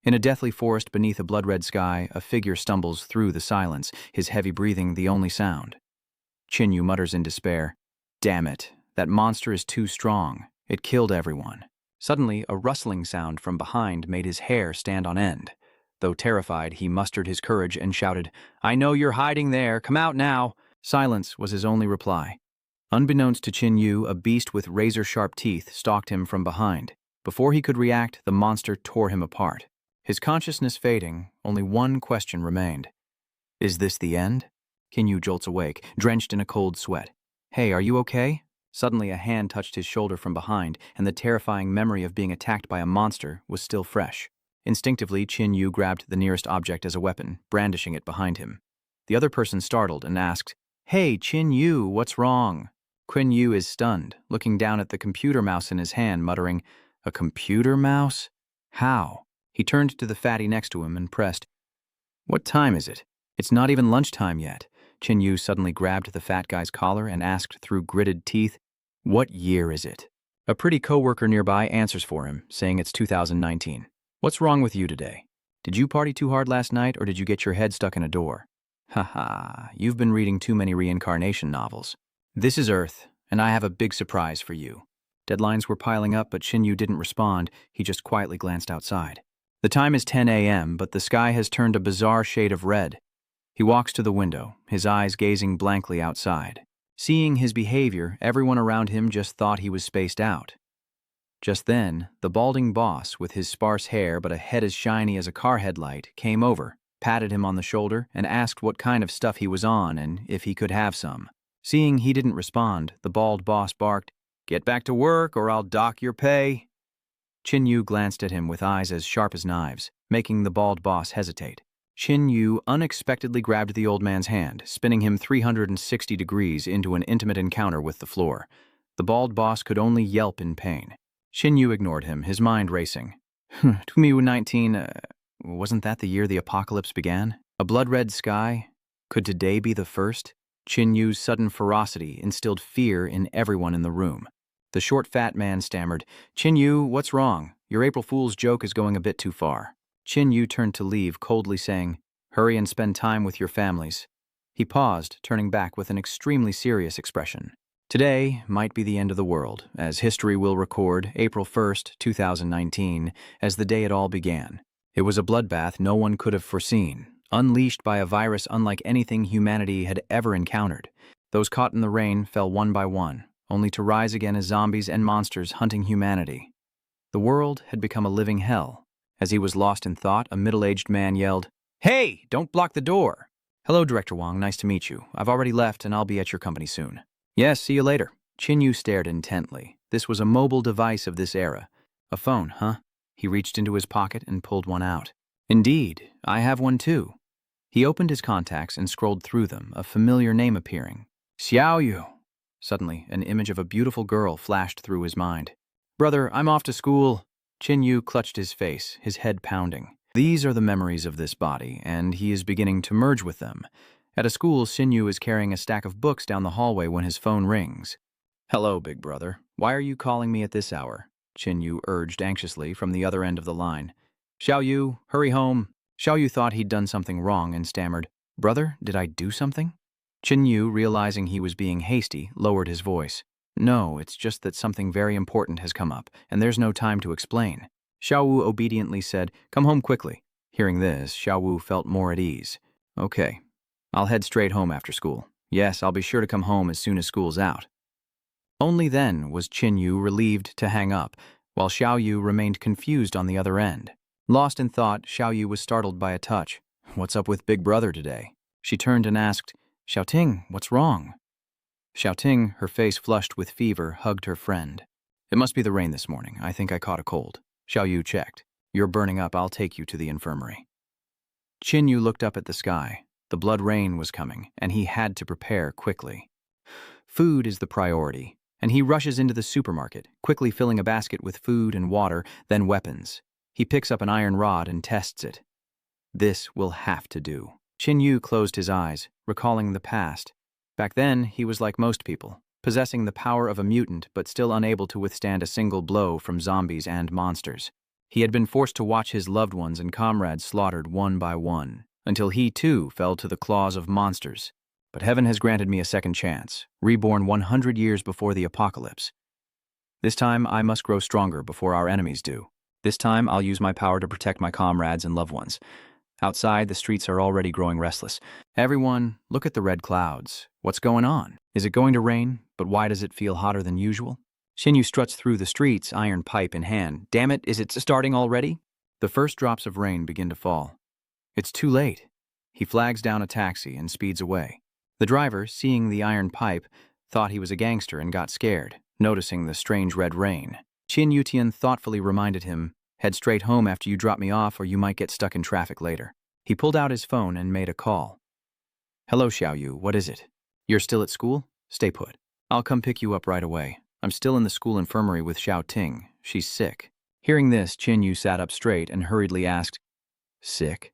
In a deathly forest beneath a blood-red sky, a figure stumbles through the silence, his heavy breathing the only sound. Chinyu mutters in despair, "Damn it, that monster is too strong. It killed everyone." Suddenly, a rustling sound from behind made his hair stand on end. Though terrified, he mustered his courage and shouted, "I know you're hiding there. Come out now." Silence was his only reply. Unbeknownst to Chinyu, a beast with razor-sharp teeth stalked him from behind. Before he could react, the monster tore him apart. His consciousness fading, only one question remained. Is this the end? Chinyu jolts awake, drenched in a cold sweat. "Hey, are you okay?" Suddenly a hand touched his shoulder from behind, and the terrifying memory of being attacked by a monster was still fresh. Instinctively, Chinyu grabbed the nearest object as a weapon, brandishing it behind him. The other person startled and asked, "Hey, Chinyu, what's wrong?" Chinyu is stunned, looking down at the computer mouse in his hand, muttering, "A computer mouse? How?" He turned to the fatty next to him and pressed, "What time is it? It's not even lunchtime yet." Chinyu suddenly grabbed the fat guy's collar and asked through gritted teeth, "What year is it?" A pretty coworker nearby answers for him, saying it's 2019. "What's wrong with you today? Did you party too hard last night, or did you get your head stuck in a door?" "Haha, you've been reading too many reincarnation novels. This is Earth, and I have a big surprise for you." Deadlines were piling up, but Chinyu didn't respond. He just quietly glanced outside. The time is 10 a.m., but the sky has turned a bizarre shade of red. He walks to the window, his eyes gazing blankly outside. Seeing his behavior, everyone around him just thought he was spaced out. Just then, the balding boss, with his sparse hair but a head as shiny as a car headlight, came over, patted him on the shoulder, and asked what kind of stuff he was on and if he could have some. Seeing he didn't respond, the bald boss barked, "Get back to work or I'll dock your pay." Chinyu glanced at him with eyes as sharp as knives, making the bald boss hesitate. Chinyu unexpectedly grabbed the old man's hand, spinning him 360 degrees into an intimate encounter with the floor. The bald boss could only yelp in pain. Chinyu ignored him, his mind racing. 2019, wasn't that the year the apocalypse began? A blood-red sky? Could today be the first? Chinyu's sudden ferocity instilled fear in everyone in the room. The short fat man stammered, "Chinyu, what's wrong? Your April Fool's joke is going a bit too far." Chinyu turned to leave, coldly saying, "Hurry and spend time with your families." He paused, turning back with an extremely serious expression. Today might be the end of the world, as history will record April 1st, 2019, as the day it all began. It was a bloodbath no one could have foreseen, unleashed by a virus unlike anything humanity had ever encountered. Those caught in the rain fell one by one, only to rise again as zombies and monsters hunting humanity. The world had become a living hell. As he was lost in thought, a middle-aged man yelled, "Hey, don't block the door!" "Hello, Director Wong, nice to meet you. I've already left and I'll be at your company soon." "Yes, see you later." Chinyu stared intently. This was a mobile device of this era. "A phone, huh?" He reached into his pocket and pulled one out. "Indeed, I have one too." He opened his contacts and scrolled through them, a familiar name appearing. Xiaoyu. Suddenly, an image of a beautiful girl flashed through his mind. "Brother, I'm off to school." Chinyu clutched his face, his head pounding. These are the memories of this body, and he is beginning to merge with them. At a school, Chinyu is carrying a stack of books down the hallway when his phone rings. "Hello, big brother. Why are you calling me at this hour?" Chinyu urged anxiously from the other end of the line. "Xiaoyu, hurry home." Xiaoyu thought he'd done something wrong and stammered, "Brother, did I do something?" Chinyu, realizing he was being hasty, lowered his voice. "No, it's just that something very important has come up, and there's no time to explain." Xiaowu obediently said, "Come home quickly." Hearing this, Xiaowu felt more at ease. "Okay, I'll head straight home after school. Yes, I'll be sure to come home as soon as school's out." Only then was Chinyu relieved to hang up, while Xiaoyu remained confused on the other end. Lost in thought, Xiaoyu was startled by a touch. "What's up with Big Brother today?" She turned and asked, "Xiaoting, what's wrong?" Xiaoting, her face flushed with fever, hugged her friend. "It must be the rain this morning. I think I caught a cold." Xiaoyu checked. "You're burning up. I'll take you to the infirmary." Chinyu looked up at the sky. The blood rain was coming, and he had to prepare quickly. Food is the priority, and he rushes into the supermarket, quickly filling a basket with food and water, then weapons. He picks up an iron rod and tests it. This will have to do. Chinyu closed his eyes, recalling the past. Back then, he was like most people, possessing the power of a mutant but still unable to withstand a single blow from zombies and monsters. He had been forced to watch his loved ones and comrades slaughtered one by one, until he too fell to the claws of monsters. But heaven has granted me a second chance, reborn 100 years before the apocalypse. This time I must grow stronger before our enemies do. This time I'll use my power to protect my comrades and loved ones. Outside, the streets are already growing restless. Everyone, look at the red clouds. What's going on? Is it going to rain? But why does it feel hotter than usual? Shinyu struts through the streets, iron pipe in hand. Damn it, is it starting already? The first drops of rain begin to fall. It's too late. He flags down a taxi and speeds away. The driver, seeing the iron pipe, thought he was a gangster and got scared, noticing the strange red rain. Chin Yutian thoughtfully reminded him, "Head straight home after you drop me off or you might get stuck in traffic later." He pulled out his phone and made a call. "Hello, Xiaoyu, what is it? You're still at school? Stay put. I'll come pick you up right away. I'm still in the school infirmary with Xiao Ting. She's sick." Hearing this, Chin Yu sat up straight and hurriedly asked, "Sick?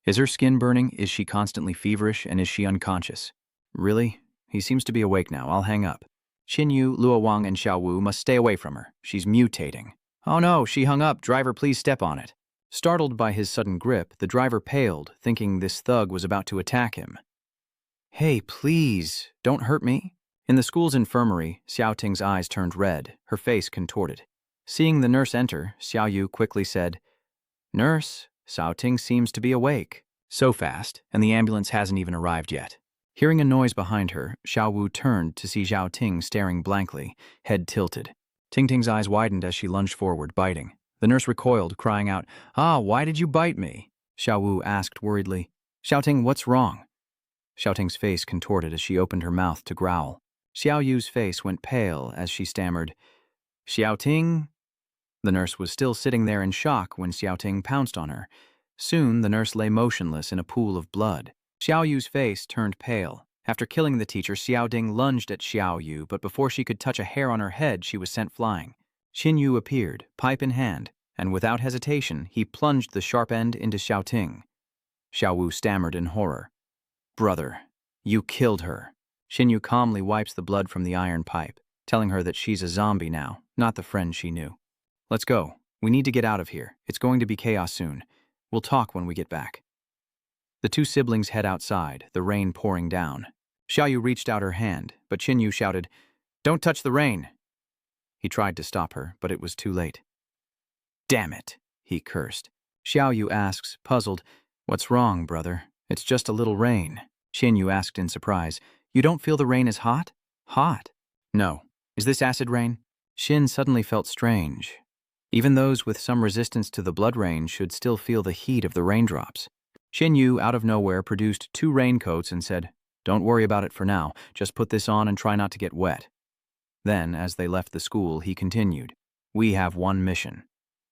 Is her skin burning? Is she constantly feverish? And is she unconscious?" "Really? He seems to be awake now. I'll hang up. Chin Yu, Luo Wang, and Xiao Wu must stay away from her. She's mutating." "Oh no, she hung up. Driver, please step on it." Startled by his sudden grip, the driver paled, thinking this thug was about to attack him. "Hey, please, don't hurt me." In the school's infirmary, Xiao Ting's eyes turned red, her face contorted. Seeing the nurse enter, Xiao Yu quickly said, "Nurse, Xiao Ting seems to be awake." So fast, and the ambulance hasn't even arrived yet. Hearing a noise behind her, Xiao Wu turned to see Xiao Ting staring blankly, head tilted. Ting Ting's eyes widened as she lunged forward, biting. The nurse recoiled, crying out, "Ah, why did you bite me?" Xiao Wu asked worriedly, "Xiao Ting, what's wrong?" Xiao Ting's face contorted as she opened her mouth to growl. Xiao Yu's face went pale as she stammered, "Xiao Ting?" The nurse was still sitting there in shock when Xiao Ting pounced on her. Soon, the nurse lay motionless in a pool of blood. Xiao Yu's face turned pale. After killing the teacher, Xiao Ding lunged at Xiao Yu, but before she could touch a hair on her head, she was sent flying. Xin Yu appeared, pipe in hand, and without hesitation, he plunged the sharp end into Xiao Ting. Xiao Wu stammered in horror. "Brother, you killed her." Xin Yu calmly wipes the blood from the iron pipe, telling her that she's a zombie now, not the friend she knew. "Let's go. We need to get out of here. It's going to be chaos soon. We'll talk when we get back." The two siblings head outside, the rain pouring down. Xiaoyu reached out her hand, but Qinyu shouted, "Don't touch the rain!" He tried to stop her, but it was too late. "Damn it," he cursed. Xiaoyu asks, puzzled, "What's wrong, brother? It's just a little rain." Qinyu asked in surprise, "You don't feel the rain is hot?" "Hot? No. Is this acid rain?" Xin suddenly felt strange. Even those with some resistance to the blood rain should still feel the heat of the raindrops. Qinyu, out of nowhere, produced 2 raincoats and said, "Don't worry about it for now. Just put this on and try not to get wet." Then, as they left the school, he continued, "We have one mission: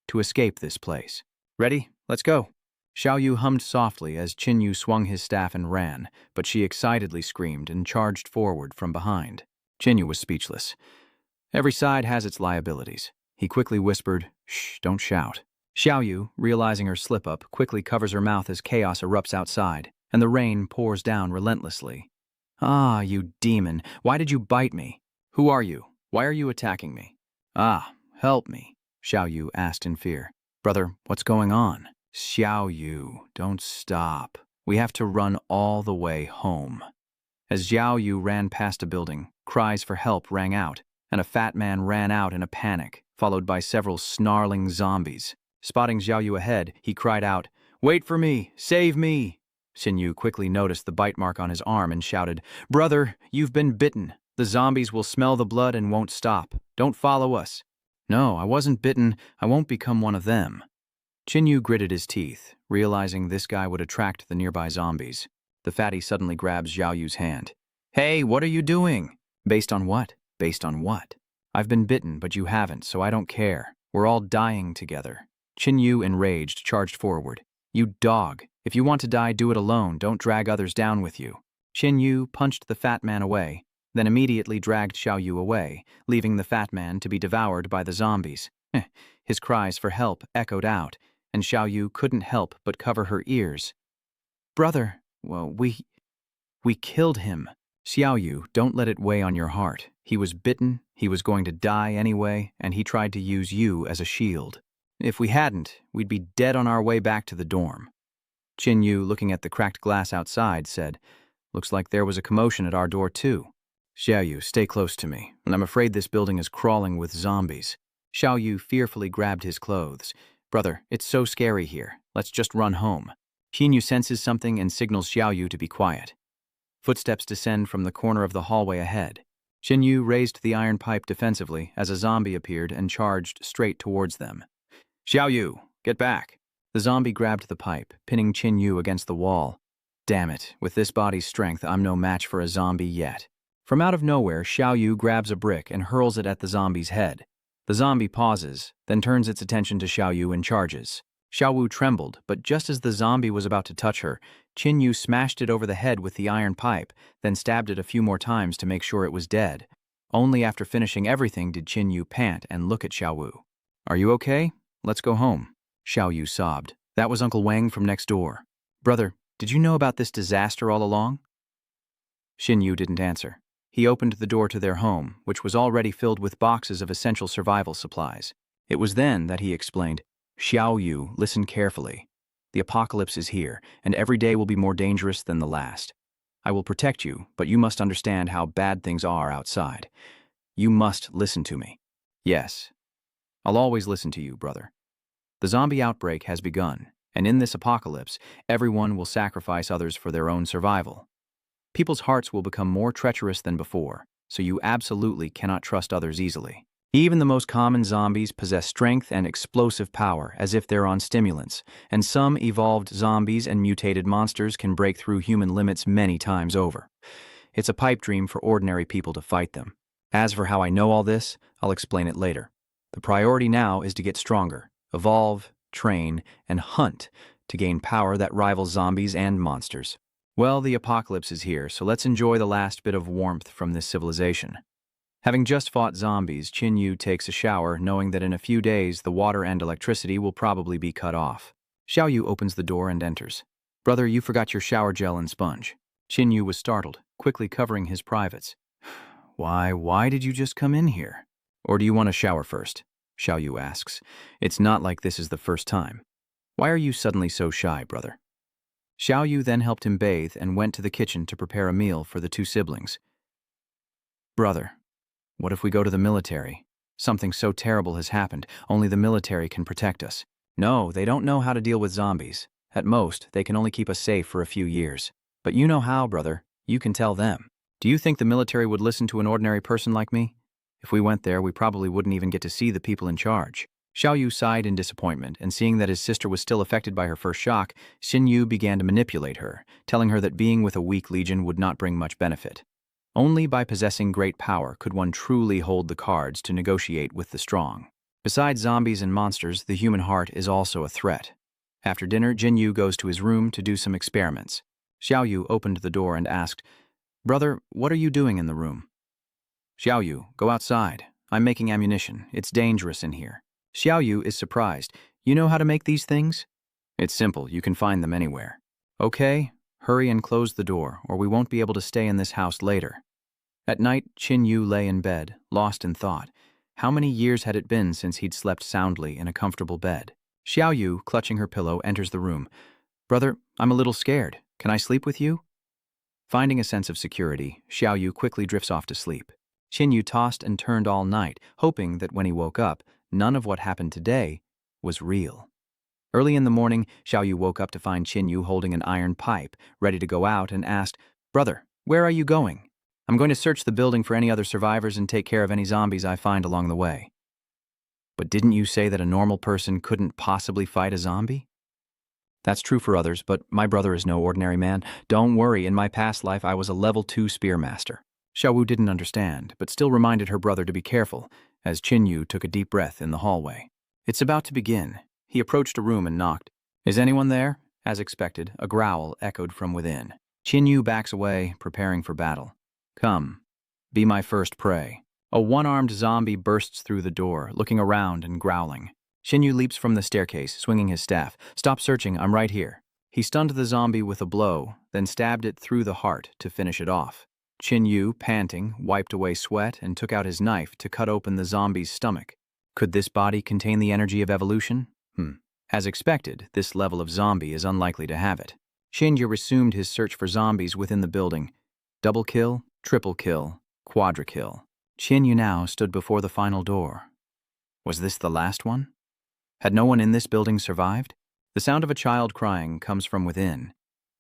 to escape this place. Ready? Let's go." Xiaoyu hummed softly as Qinyu swung his staff and ran, but she excitedly screamed and charged forward from behind. Qinyu was speechless. Every side has its liabilities. He quickly whispered, "Shh, don't shout." Xiaoyu, realizing her slip-up, quickly covers her mouth as chaos erupts outside, and the rain pours down relentlessly. "Ah, you demon, why did you bite me? Who are you? Why are you attacking me?" "Ah, help me," Xiaoyu asked in fear. "Brother, what's going on?" "Xiaoyu, don't stop. We have to run all the way home." As Xiaoyu ran past a building, cries for help rang out, and a fat man ran out in a panic, followed by several snarling zombies. Spotting Xiaoyu ahead, he cried out, "Wait for me! Save me!" Xinyu quickly noticed the bite mark on his arm and shouted, "Brother, you've been bitten. The zombies will smell the blood and won't stop. Don't follow us." "No, I wasn't bitten. I won't become one of them." Xinyu gritted his teeth, realizing this guy would attract the nearby zombies. The fatty suddenly grabs Xiaoyu's hand. "Hey, what are you doing?" "Based on what? Based on what? I've been bitten, but you haven't, so I don't care. We're all dying together." Qinyu, enraged, charged forward. "You dog! If you want to die, do it alone. Don't drag others down with you." Qinyu punched the fat man away, then immediately dragged Xiaoyu away, leaving the fat man to be devoured by the zombies. His cries for help echoed out, and Xiaoyu couldn't help but cover her ears. "Brother, well, we killed him." "Xiaoyu, don't let it weigh on your heart. He was bitten, he was going to die anyway, and he tried to use you as a shield." If we hadn't, we'd be dead on our way back to the dorm. Chin Yu, looking at the cracked glass outside, said, "Looks like there was a commotion at our door too." "Xiao Yu, stay close to me. I'm afraid this building is crawling with zombies." Xiao Yu fearfully grabbed his clothes. "Brother, it's so scary here. Let's just run home." Xin Yu senses something and signals Xiao Yu to be quiet. Footsteps descend from the corner of the hallway ahead. Xin Yu raised the iron pipe defensively as a zombie appeared and charged straight towards them. "Xiao Yu, get back." The zombie grabbed the pipe, pinning Qin Yu against the wall. Damn it, with this body's strength, I'm no match for a zombie yet. From out of nowhere, Xiao Yu grabs a brick and hurls it at the zombie's head. The zombie pauses, then turns its attention to Xiao Yu and charges. Xiao Wu trembled, but just as the zombie was about to touch her, Qin Yu smashed it over the head with the iron pipe, then stabbed it a few more times to make sure it was dead. Only after finishing everything did Qin Yu pant and look at Xiao Wu. "Are you okay? Let's go home." Xiao Yu sobbed. "That was Uncle Wang from next door. Brother, did you know about this disaster all along?" Xin Yu didn't answer. He opened the door to their home, which was already filled with boxes of essential survival supplies. It was then that he explained, "Xiao Yu, listen carefully. The apocalypse is here, and every day will be more dangerous than the last. I will protect you, but you must understand how bad things are outside. You must listen to me." "Yes. I'll always listen to you, brother." The zombie outbreak has begun, and in this apocalypse, everyone will sacrifice others for their own survival. People's hearts will become more treacherous than before, so you absolutely cannot trust others easily. Even the most common zombies possess strength and explosive power as if they're on stimulants, and some evolved zombies and mutated monsters can break through human limits many times over. It's a pipe dream for ordinary people to fight them. As for how I know all this, I'll explain it later. The priority now is to get stronger, evolve, train, and hunt to gain power that rivals zombies and monsters. Well, the apocalypse is here, so let's enjoy the last bit of warmth from this civilization. Having just fought zombies, Qin Yu takes a shower, knowing that in a few days the water and electricity will probably be cut off. Xiao Yu opens the door and enters. "Brother, you forgot your shower gel and sponge." Qin Yu was startled, quickly covering his privates. Why did you just come in here? Or do you want to shower first?" Xiao Yu asks. "It's not like this is the first time. Why are you suddenly so shy, brother?" Xiao Yu then helped him bathe and went to the kitchen to prepare a meal for the two siblings. "Brother, what if we go to the military? Something so terrible has happened, only the military can protect us." "No, they don't know how to deal with zombies. At most, they can only keep us safe for a few years. But you know how, brother. You can tell them." "Do you think the military would listen to an ordinary person like me? If we went there, we probably wouldn't even get to see the people in charge." Xiao Yu sighed in disappointment, and seeing that his sister was still affected by her first shock, Xin Yu began to manipulate her, telling her that being with a weak legion would not bring much benefit. Only by possessing great power could one truly hold the cards to negotiate with the strong. Besides zombies and monsters, the human heart is also a threat. After dinner, Jin Yu goes to his room to do some experiments. Xiao Yu opened the door and asked, "Brother, what are you doing in the room?" "Xiao Yu, go outside. I'm making ammunition. It's dangerous in here." Xiao Yu is surprised. "You know how to make these things?" "It's simple. You can find them anywhere." "Okay, hurry and close the door, or we won't be able to stay in this house later." At night, Qin Yu lay in bed, lost in thought. How many years had it been since he'd slept soundly in a comfortable bed? Xiao Yu, clutching her pillow, enters the room. "Brother, I'm a little scared. Can I sleep with you?" Finding a sense of security, Xiao Yu quickly drifts off to sleep. Qin Yu tossed and turned all night, hoping that when he woke up, none of what happened today was real. Early in the morning, Xiao Yu woke up to find Qin Yu holding an iron pipe, ready to go out, and asked, "Brother, where are you going?" "I'm going to search the building for any other survivors and take care of any zombies I find along the way." "But didn't you say that a normal person couldn't possibly fight a zombie?" "That's true for others, but my brother is no ordinary man. Don't worry, in my past life I was a level 2 spearmaster." Xiao Wu didn't understand, but still reminded her brother to be careful, as Qin Yu took a deep breath in the hallway. It's about to begin. He approached a room and knocked. "Is anyone there?" As expected, a growl echoed from within. Qin Yu backs away, preparing for battle. "Come, be my first prey." A one-armed zombie bursts through the door, looking around and growling. Qin Yu leaps from the staircase, swinging his staff. "Stop searching, I'm right here." He stunned the zombie with a blow, then stabbed it through the heart to finish it off. Qin Yu, panting, wiped away sweat and took out his knife to cut open the zombie's stomach. Could this body contain the energy of evolution? As expected, this level of zombie is unlikely to have it. Shinju resumed his search for zombies within the building. Double kill, triple kill, quadra kill. Shinju now stood before the final door. Was this the last one? Had no one in this building survived? The sound of a child crying comes from within.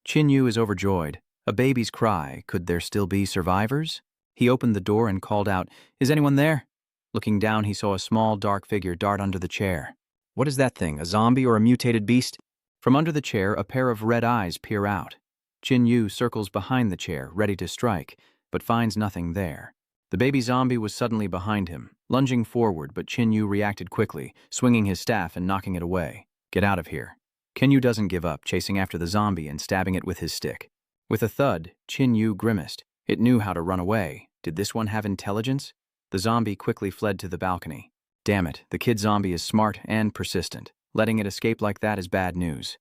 Shinju is overjoyed. A baby's cry. Could there still be survivors? He opened the door and called out, "Is anyone there?" Looking down, he saw a small, dark figure dart under the chair. What is that thing, a zombie or a mutated beast? From under the chair, a pair of red eyes peer out. Shinju circles behind the chair, ready to strike, but finds nothing there. The baby zombie was suddenly behind him, lunging forward, but Shinju reacted quickly, swinging his staff and knocking it away. Get out of here. Shinju doesn't give up, chasing after the zombie and stabbing it with his stick. With a thud, Shinju grimaced. It knew how to run away. Did this one have intelligence? The zombie quickly fled to the balcony. Damn it, the kid zombie is smart and persistent. Letting it escape like that is bad news.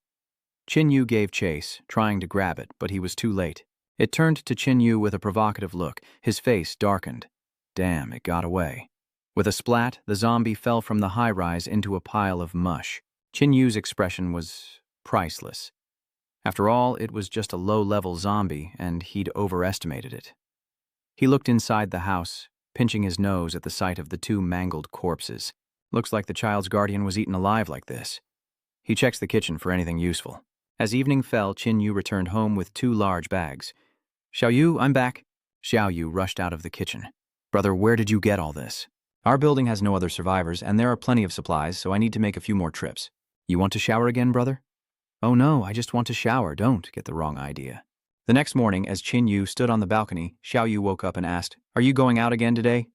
Shinju gave chase, trying to grab it, but he was too late. It turned to Shinju with a provocative look. His face darkened. Damn, it got away. With a splat, the zombie fell from the high-rise into a pile of mush. Shinju's expression was priceless. After all, it was just a low-level zombie, and he'd overestimated it. He looked inside the house, pinching his nose at the sight of the two mangled corpses. Looks like the child's guardian was eaten alive like this. He checks the kitchen for anything useful. As evening fell, Shinju returned home with 2 large bags. "Xiaoyu, I'm back." Xiaoyu rushed out of the kitchen. "Brother, where did you get all this?" "Our building has no other survivors, and there are plenty of supplies, so I need to make a few more trips." "You want to shower again, brother?" "Oh no, I just want to shower, don't get the wrong idea." The next morning, as Shinju stood on the balcony, Xiaoyu woke up and asked, "Are you going out again today?"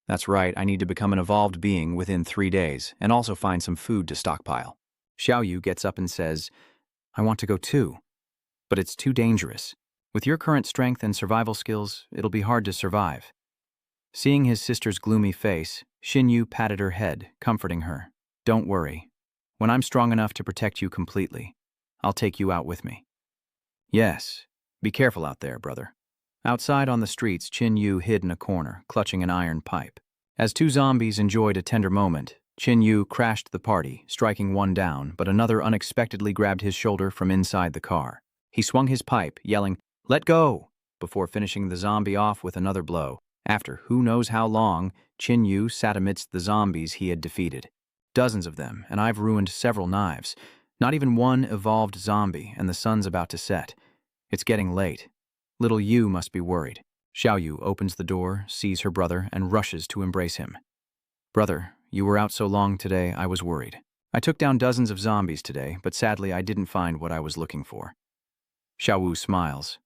"That's right, I need to become an evolved being within 3 days, and also find some food to stockpile." Xiaoyu gets up and says, "I want to go too, but it's too dangerous. With your current strength and survival skills, it'll be hard to survive." Seeing his sister's gloomy face, Shinju patted her head, comforting her. "Don't worry. When I'm strong enough to protect you completely, I'll take you out with me." "Yes. Be careful out there, brother." Outside on the streets, Shinju hid in a corner, clutching an iron pipe. As 2 zombies enjoyed a tender moment, Shinju crashed the party, striking one down, but another unexpectedly grabbed his shoulder from inside the car. He swung his pipe, yelling, "Let go!" before finishing the zombie off with another blow. After who knows how long, Shinju sat amidst the zombies he had defeated. Dozens of them, and I've ruined several knives. Not even one evolved zombie, and the sun's about to set. It's getting late. Little Yu must be worried. Xiaoyu opens the door, sees her brother, and rushes to embrace him. "Brother, you were out so long today, I was worried. I took down dozens of zombies today, but sadly I didn't find what I was looking for." Xiaowu smiles.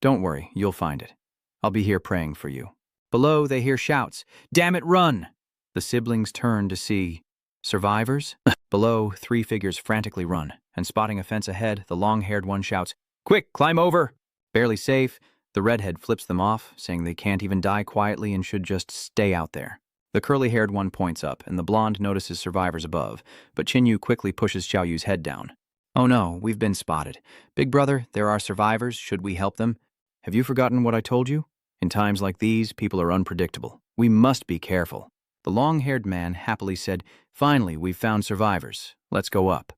"Don't worry, you'll find it. I'll be here praying for you." Below, they hear shouts. "Damn it, run!" The siblings turn to see survivors. Below, 3 figures frantically run, and spotting a fence ahead, the long-haired one shouts, "Quick, climb over!" Barely safe, the redhead flips them off, saying they can't even die quietly and should just stay out there. The curly-haired one points up, and the blonde notices survivors above, but Shinju quickly pushes Xiaoyu's head down. "Oh no, we've been spotted. Big brother, there are survivors. Should we help them? Have you forgotten what I told you? In times like these, people are unpredictable. We must be careful." The long-haired man happily said, "Finally, we've found survivors. Let's go up."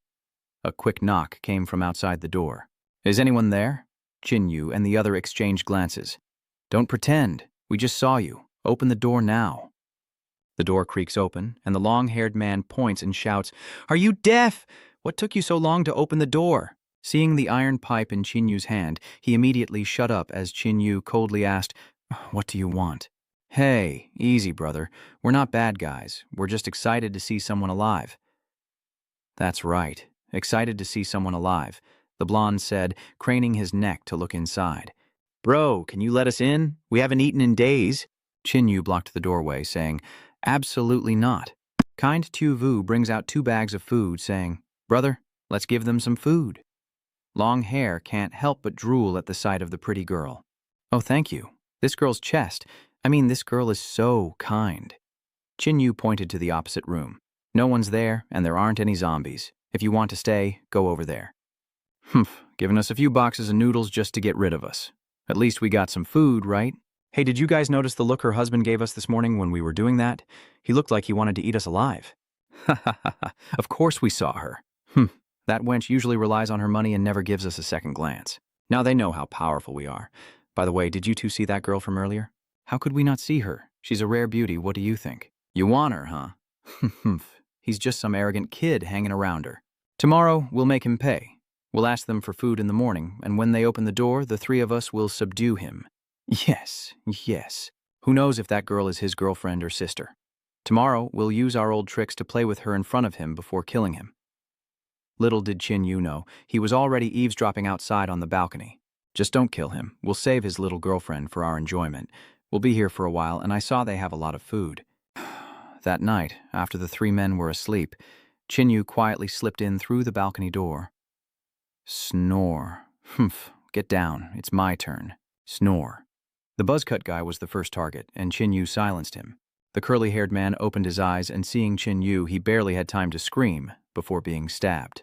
A quick knock came from outside the door. "Is anyone there?" Shinju and the other exchanged glances. "Don't pretend. We just saw you. Open the door now." The door creaks open, and the long-haired man points and shouts, "Are you deaf? What took you so long to open the door?" Seeing the iron pipe in Shinju's hand, he immediately shut up as Shinju coldly asked, "What do you want?" "Hey, easy, brother. We're not bad guys. We're just excited to see someone alive." "That's right. Excited to see someone alive," the blonde said, craning his neck to look inside. "Bro, can you let us in? We haven't eaten in days." Shinju blocked the doorway, saying, "Absolutely not." Kind Tu-Vu brings out 2 bags of food, saying, "Brother, let's give them some food." Long Hair can't help but drool at the sight of the pretty girl. "Oh, thank you. This girl's chest. This girl is so kind." Shinju pointed to the opposite room. "No one's there, and there aren't any zombies. If you want to stay, go over there." "Giving us a few boxes of noodles just to get rid of us. At least we got some food, right?" Hey, did you guys notice the look her husband gave us this morning when we were doing that? He looked like he wanted to eat us alive. Ha ha ha ha. Of course we saw her. That wench usually relies on her money and never gives us a second glance. Now they know how powerful we are. By the way, did you two see that girl from earlier? How could we not see her? She's a rare beauty, what do you think? You want her, huh? He's just some arrogant kid hanging around her. Tomorrow, we'll make him pay. We'll ask them for food in the morning, and when they open the door, the three of us will subdue him. Yes. Who knows if that girl is his girlfriend or sister? Tomorrow, we'll use our old tricks to play with her in front of him before killing him. Little did Qin Yu know, he was already eavesdropping outside on the balcony. Just don't kill him. We'll save his little girlfriend for our enjoyment. We'll be here for a while, and I saw they have a lot of food. That night, after the three men were asleep, Qin Yu quietly slipped in through the balcony door. Snore. Get down. It's my turn. Snore. The buzzcut guy was the first target, and Qin Yu silenced him. The curly-haired man opened his eyes, and seeing Qin Yu, he barely had time to scream before being stabbed.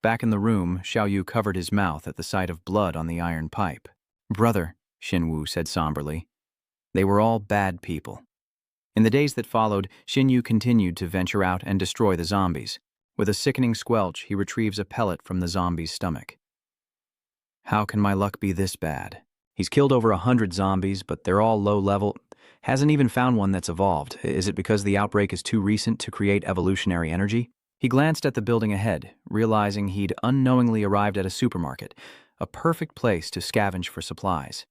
Back in the room, Xiao Yu covered his mouth at the sight of blood on the iron pipe. Brother, Xin Wu said somberly. They were all bad people. In the days that followed, Xin Yu continued to venture out and destroy the zombies. With a sickening squelch, he retrieves a pellet from the zombie's stomach. How can my luck be this bad? He's killed over 100 zombies, but they're all low-level. Hasn't even found one that's evolved. Is it because the outbreak is too recent to create evolutionary energy? He glanced at the building ahead, realizing he'd unknowingly arrived at a supermarket, a perfect place to scavenge for supplies.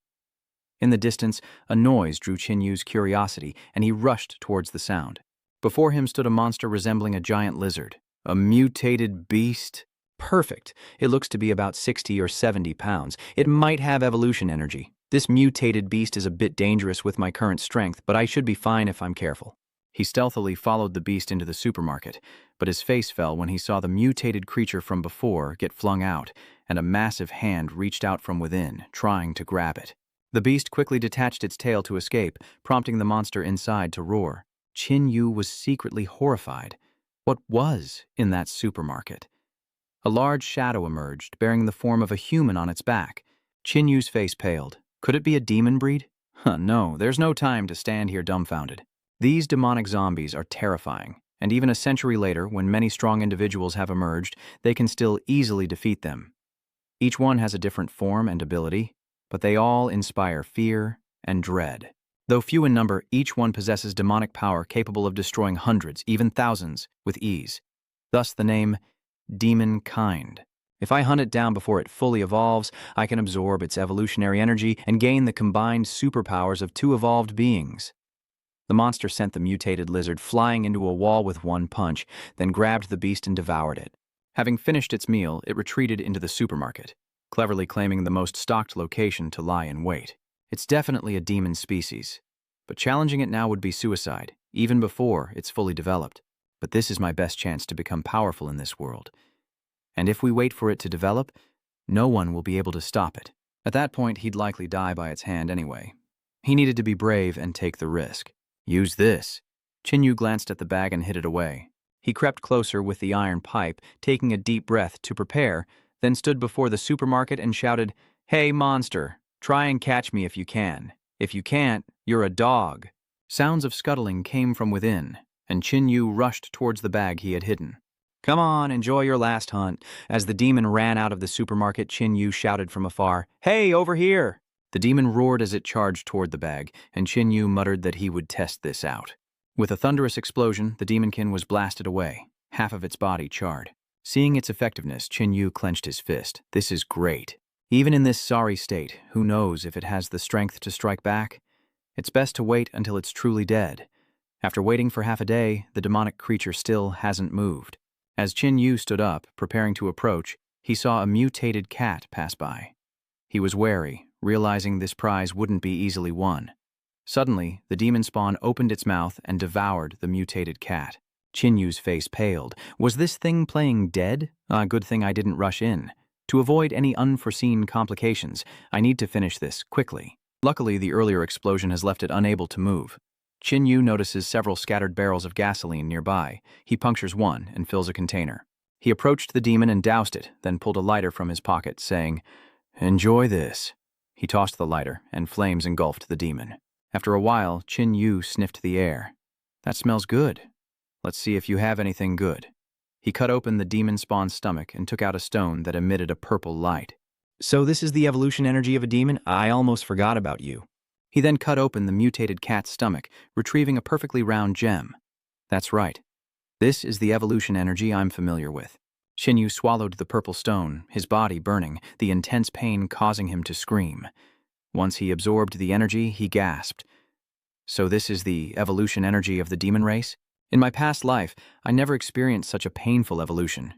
In the distance, a noise drew Qin Yu's curiosity, and he rushed towards the sound. Before him stood a monster resembling a giant lizard. A mutated beast? Perfect. It looks to be about 60 or 70 pounds. It might have evolution energy. This mutated beast is a bit dangerous with my current strength, but I should be fine if I'm careful. He stealthily followed the beast into the supermarket, but his face fell when he saw the mutated creature from before get flung out, and a massive hand reached out from within, trying to grab it. The beast quickly detached its tail to escape, prompting the monster inside to roar. Qin Yu was secretly horrified. What was in that supermarket? A large shadow emerged, bearing the form of a human on its back. Qin Yu's face paled. Could it be a demon breed? No, there's no time to stand here dumbfounded. These demonic zombies are terrifying, and even a century later, when many strong individuals have emerged, they can still easily defeat them. Each one has a different form and ability, but they all inspire fear and dread. Though few in number, each one possesses demonic power capable of destroying hundreds, even thousands, with ease. Thus the name Demon Kind. If I hunt it down before it fully evolves, I can absorb its evolutionary energy and gain the combined superpowers of two evolved beings. The monster sent the mutated lizard flying into a wall with one punch, then grabbed the beast and devoured it. Having finished its meal, it retreated into the supermarket, cleverly claiming the most stocked location to lie in wait. It's definitely a demon species, but challenging it now would be suicide, even before it's fully developed. But this is my best chance to become powerful in this world. And if we wait for it to develop, no one will be able to stop it. At that point, he'd likely die by its hand anyway. He needed to be brave and take the risk. Use this. Qin Yu glanced at the bag and hid it away. He crept closer with the iron pipe, taking a deep breath to prepare, then stood before the supermarket and shouted, "Hey, monster, try and catch me if you can. If you can't, you're a dog." Sounds of scuttling came from within, and Qin Yu rushed towards the bag he had hidden. "Come on, enjoy your last hunt." As the demon ran out of the supermarket, Qin Yu shouted from afar, "Hey, over here!" The demon roared as it charged toward the bag, and Qin Yu muttered that he would test this out. With a thunderous explosion, the demonkin was blasted away, half of its body charred. Seeing its effectiveness, Qin Yu clenched his fist. This is great. Even in this sorry state, who knows if it has the strength to strike back? It's best to wait until it's truly dead. After waiting for half a day, the demonic creature still hasn't moved. As Qin Yu stood up, preparing to approach, he saw a mutated cat pass by. He was wary, realizing this prize wouldn't be easily won. Suddenly, the demon spawn opened its mouth and devoured the mutated cat. Qin Yu's face paled. Was this thing playing dead? Good thing I didn't rush in. To avoid any unforeseen complications, I need to finish this quickly. Luckily, the earlier explosion has left it unable to move. Qin Yu notices several scattered barrels of gasoline nearby. He punctures one and fills a container. He approached the demon and doused it, then pulled a lighter from his pocket, saying, "Enjoy this." He tossed the lighter, and flames engulfed the demon. After a while, Qin Yu sniffed the air. That smells good. Let's see if you have anything good. He cut open the demon spawn's stomach and took out a stone that emitted a purple light. So this is the evolution energy of a demon? I almost forgot about you. He then cut open the mutated cat's stomach, retrieving a perfectly round gem. That's right. This is the evolution energy I'm familiar with. Qin Yu swallowed the purple stone, his body burning, the intense pain causing him to scream. Once he absorbed the energy, he gasped. So this is the evolution energy of the demon race? In my past life, I never experienced such a painful evolution.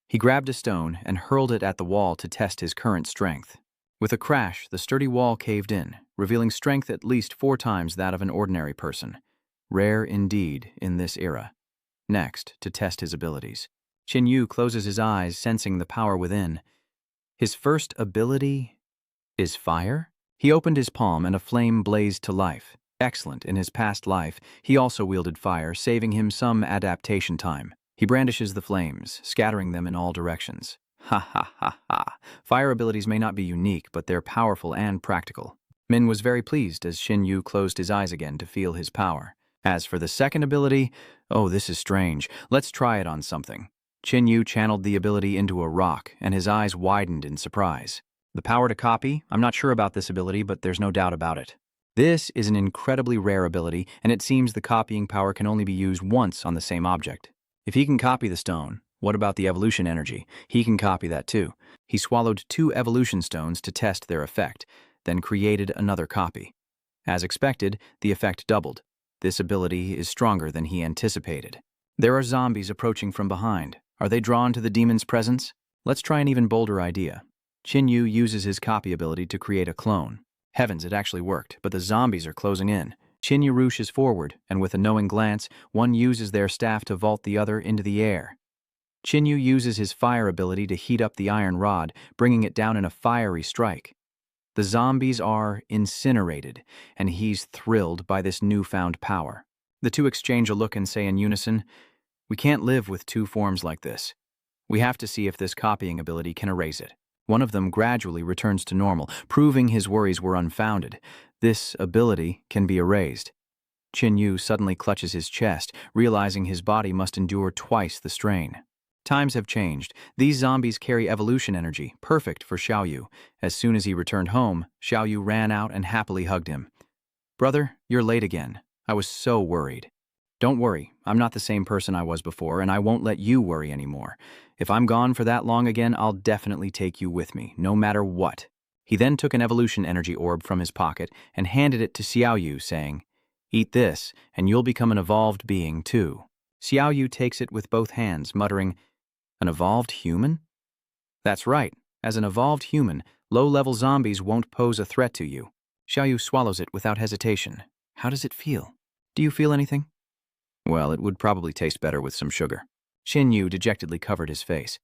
He grabbed a stone and hurled it at the wall to test his current strength. With a crash, the sturdy wall caved in, revealing strength at least 4 times that of an ordinary person. Rare indeed in this era. Next, to test his abilities. Qin Yu closes his eyes, sensing the power within. His first ability is fire? He opened his palm and a flame blazed to life. Excellent, in his past life, he also wielded fire, saving him some adaptation time. He brandishes the flames, scattering them in all directions. Ha ha ha ha. Fire abilities may not be unique, but they're powerful and practical. Min was very pleased as Qin Yu closed his eyes again to feel his power. As for the second ability, oh, this is strange. Let's try it on something. Qin Yu channeled the ability into a rock, and his eyes widened in surprise. The power to copy? I'm not sure about this ability, but there's no doubt about it. This is an incredibly rare ability, and it seems the copying power can only be used once on the same object. If he can copy the stone, what about the evolution energy? He can copy that too. He swallowed 2 evolution stones to test their effect, then created another copy. As expected, the effect doubled. This ability is stronger than he anticipated. There are zombies approaching from behind. Are they drawn to the demon's presence? Let's try an even bolder idea. Qin Yu uses his copy ability to create a clone. Heavens, it actually worked, but the zombies are closing in. Qin Yu rushes forward, and with a knowing glance, one uses their staff to vault the other into the air. Qin Yu uses his fire ability to heat up the iron rod, bringing it down in a fiery strike. The zombies are incinerated, and he's thrilled by this newfound power. The two exchange a look and say in unison, "We can't live with 2 forms like this. We have to see if this copying ability can erase it." One of them gradually returns to normal, proving his worries were unfounded. This ability can be erased. Qin Yu suddenly clutches his chest, realizing his body must endure twice the strain. Times have changed. These zombies carry evolution energy, perfect for Xiaoyu. As soon as he returned home, Xiaoyu ran out and happily hugged him. "Brother, you're late again. I was so worried." "Don't worry, I'm not the same person I was before, and I won't let you worry anymore. If I'm gone for that long again, I'll definitely take you with me, no matter what." He then took an evolution energy orb from his pocket and handed it to Xiaoyu, saying, "Eat this, and you'll become an evolved being, too." Xiaoyu takes it with both hands, muttering, "An evolved human?" "That's right. As an evolved human, low-level zombies won't pose a threat to you." Xiaoyu swallows it without hesitation. "How does it feel? Do you feel anything?" "Well, it would probably taste better with some sugar." Qin Yu dejectedly covered his face.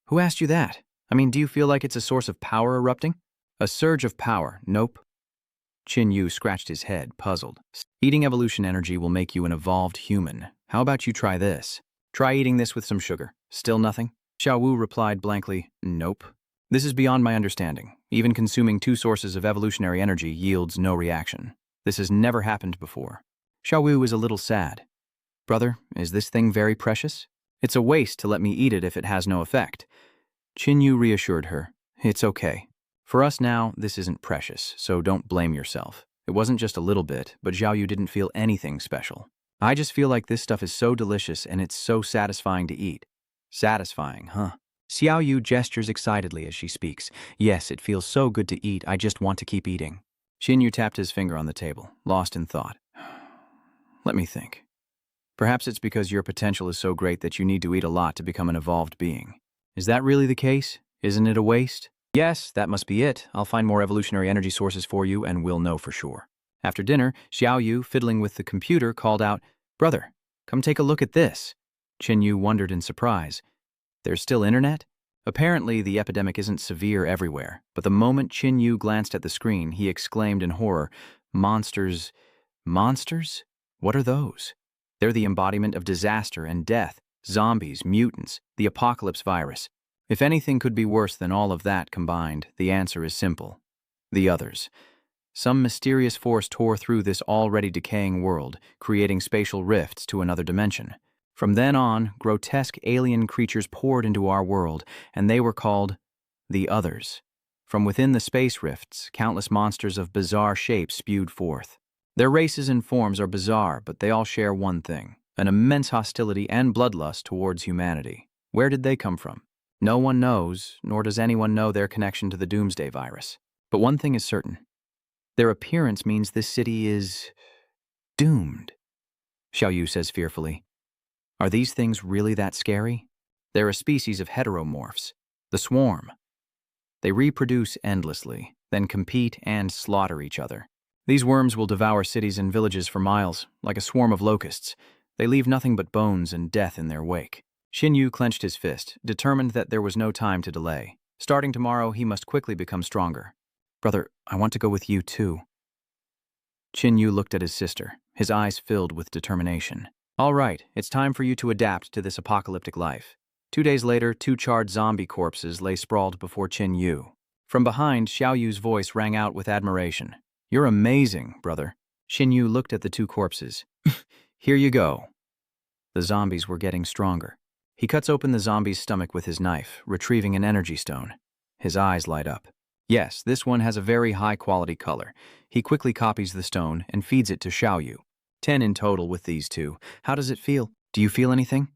"Who asked you that? I mean, do you feel like it's a source of power erupting?" "A surge of power, nope." Qin Yu scratched his head, puzzled. "Eating evolution energy will make you an evolved human. How about you try this? Try eating this with some sugar. Still nothing?" Xiao Wu replied blankly, "Nope. This is beyond my understanding. Even consuming 2 sources of evolutionary energy yields no reaction. This has never happened before." Xiao Wu is a little sad. "Brother, is this thing very precious? It's a waste to let me eat it if it has no effect." Qin Yu reassured her, "It's okay. For us now, this isn't precious, so don't blame yourself. It wasn't just a little bit, but Xiaoyu didn't feel anything special. I just feel like this stuff is so delicious and it's so satisfying to eat." "Satisfying, huh?" Xiaoyu gestures excitedly as she speaks. "Yes, it feels so good to eat, I just want to keep eating." Qin Yu tapped his finger on the table, lost in thought. "Let me think. Perhaps it's because your potential is so great that you need to eat a lot to become an evolved being. Is that really the case? Isn't it a waste?" "Yes, that must be it. I'll find more evolutionary energy sources for you and we'll know for sure." After dinner, Xiaoyu, fiddling with the computer, called out, "Brother, come take a look at this." Qin Yu wondered in surprise. "There's still internet?" Apparently, the epidemic isn't severe everywhere, but the moment Qin Yu glanced at the screen, he exclaimed in horror, "Monsters? Monsters? What are those?" "They're the embodiment of disaster and death. Zombies, mutants, the apocalypse virus. If anything could be worse than all of that combined, the answer is simple. The others. Some mysterious force tore through this already decaying world, creating spatial rifts to another dimension. From then on, grotesque alien creatures poured into our world, and they were called the Others. From within the space rifts, countless monsters of bizarre shapes spewed forth. Their races and forms are bizarre, but they all share one thing: an immense hostility and bloodlust towards humanity. Where did they come from? No one knows, nor does anyone know their connection to the Doomsday virus. But one thing is certain: their appearance means this city is doomed. Xiaoyu says fearfully. Are these things really that scary? They're a species of heteromorphs, the swarm. They reproduce endlessly, then compete and slaughter each other. These worms will devour cities and villages for miles, like a swarm of locusts. They leave nothing but bones and death in their wake. Xinyu clenched his fist, determined that there was no time to delay. Starting tomorrow, he must quickly become stronger. Brother, I want to go with you too. Xinyu looked at his sister, his eyes filled with determination. All right, it's time for you to adapt to this apocalyptic life. 2 days later, 2 charred zombie corpses lay sprawled before Xinyu. From behind, Xiaoyu's voice rang out with admiration. You're amazing, brother. Xinyu looked at the 2 corpses. Here you go. The zombies were getting stronger. He cuts open the zombie's stomach with his knife, retrieving an energy stone. His eyes light up. Yes, this one has a very high-quality color. He quickly copies the stone and feeds it to Xiaoyu. 10 in total with these 2. How does it feel? Do you feel anything?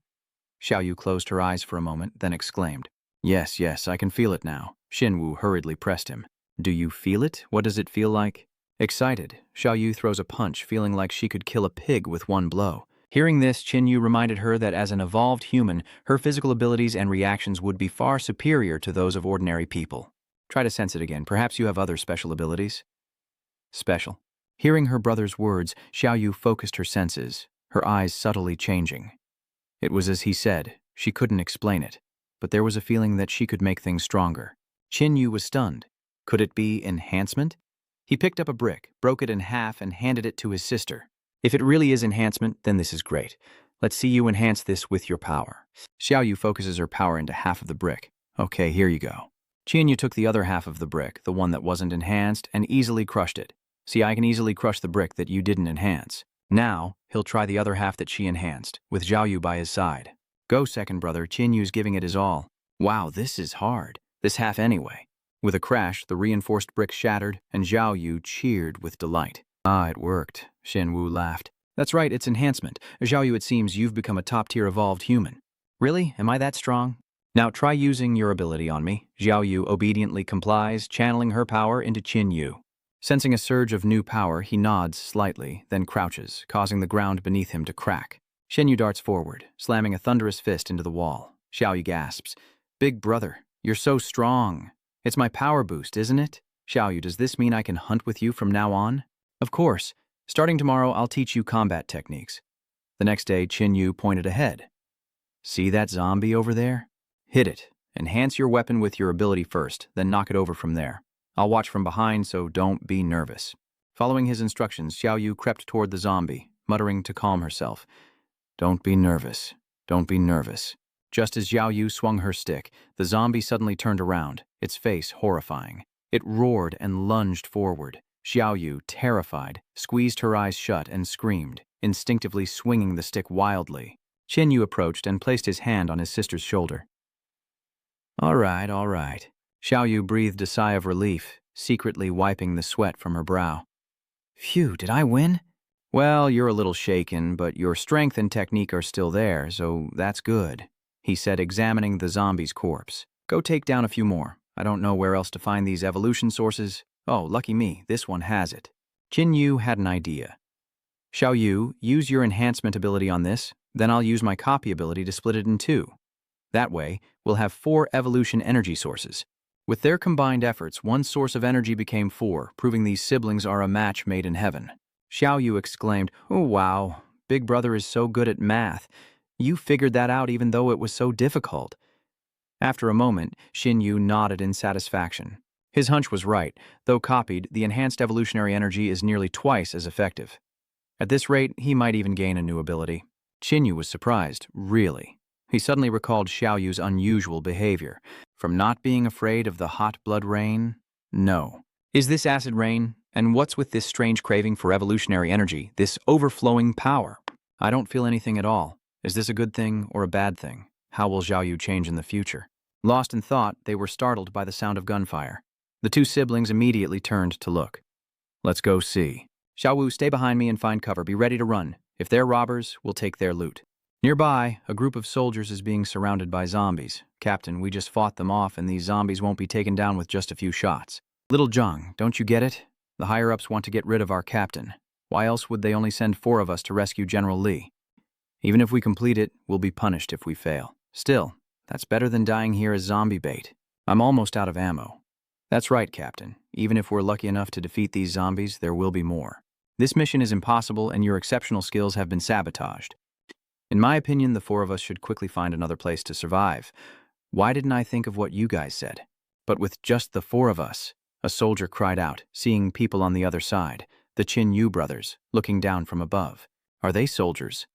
Xiaoyu closed her eyes for a moment, then exclaimed. Yes, I can feel it now. Xinwu hurriedly pressed him. Do you feel it? What does it feel like? Excited, Xiaoyu throws a punch, feeling like she could kill a pig with one blow. Hearing this, Xinyu reminded her that as an evolved human, her physical abilities and reactions would be far superior to those of ordinary people. Try to sense it again. Perhaps you have other special abilities? Special. Hearing her brother's words, Xiaoyu focused her senses, her eyes subtly changing. It was as he said. She couldn't explain it, but there was a feeling that she could make things stronger. Xinyu was stunned. Could it be enhancement? He picked up a brick, broke it in half, and handed it to his sister. If it really is enhancement, then this is great. Let's see you enhance this with your power. Xiaoyu focuses her power into half of the brick. Okay, here you go. Xinyu took the other half of the brick, the one that wasn't enhanced, and easily crushed it. See, I can easily crush the brick that you didn't enhance. Now, he'll try the other half that she enhanced, with Xiaoyu by his side. Go, second brother. Qinyu's giving it his all. Wow, this is hard. This half anyway. With a crash, the reinforced brick shattered, and Xiaoyu cheered with delight. Ah, it worked. Xinwu laughed. That's right, it's enhancement. Xiaoyu, it seems you've become a top-tier evolved human. Really? Am I that strong? Now try using your ability on me. Xiaoyu obediently complies, channeling her power into Qinyu. Sensing a surge of new power, he nods slightly, then crouches, causing the ground beneath him to crack. Xinyu darts forward, slamming a thunderous fist into the wall. Xiaoyu gasps. Big brother, you're so strong. It's my power boost, isn't it? Xiaoyu, does this mean I can hunt with you from now on? Of course. Starting tomorrow, I'll teach you combat techniques. The next day, Qinyu pointed ahead. See that zombie over there? Hit it. Enhance your weapon with your ability first, then knock it over from there. I'll watch from behind, so don't be nervous. Following his instructions, Xiaoyu crept toward the zombie, muttering to calm herself. Don't be nervous. Don't be nervous. Just as Xiaoyu swung her stick, the zombie suddenly turned around, its face horrifying. It roared and lunged forward. Xiaoyu, terrified, squeezed her eyes shut and screamed, instinctively swinging the stick wildly. Qinyu approached and placed his hand on his sister's shoulder. All right. Xiaoyu breathed a sigh of relief, secretly wiping the sweat from her brow. Phew, did I win? Well, you're a little shaken, but your strength and technique are still there, so that's good, he said, examining the zombie's corpse. Go take down a few more. I don't know where else to find these evolution sources. Oh, lucky me, this one has it. Qinyu had an idea. Xiaoyu, use your enhancement ability on this, then I'll use my copy ability to split it in 2. That way, we'll have 4 evolution energy sources. With their combined efforts, one source of energy became 4, proving these siblings are a match made in heaven. Xiaoyu exclaimed, Oh wow, Big Brother is so good at math. You figured that out even though it was so difficult. After a moment, Xinyu nodded in satisfaction. His hunch was right. Though copied, the enhanced evolutionary energy is nearly twice as effective. At this rate, he might even gain a new ability. Xinyu was surprised, really. He suddenly recalled Xiaoyu's unusual behavior. From not being afraid of the hot blood rain? No. Is this acid rain? And what's with this strange craving for evolutionary energy, this overflowing power? I don't feel anything at all. Is this a good thing or a bad thing? How will Xiaoyu change in the future? Lost in thought, they were startled by the sound of gunfire. The two siblings immediately turned to look. Let's go see. Xiaowu, stay behind me and find cover. Be ready to run. If they're robbers, we'll take their loot. Nearby, a group of soldiers is being surrounded by zombies. Captain, we just fought them off and these zombies won't be taken down with just a few shots. Little Zhang, don't you get it? The higher-ups want to get rid of our captain. Why else would they only send 4 of us to rescue General Li? Even if we complete it, we'll be punished if we fail. Still, that's better than dying here as zombie bait. I'm almost out of ammo. That's right, Captain. Even if we're lucky enough to defeat these zombies, there will be more. This mission is impossible and your exceptional skills have been sabotaged. In my opinion, the 4 of us should quickly find another place to survive. Why didn't I think of what you guys said? But with just the 4 of us, a soldier cried out, seeing people on the other side, the Qin Yu brothers, looking down from above. Are they soldiers?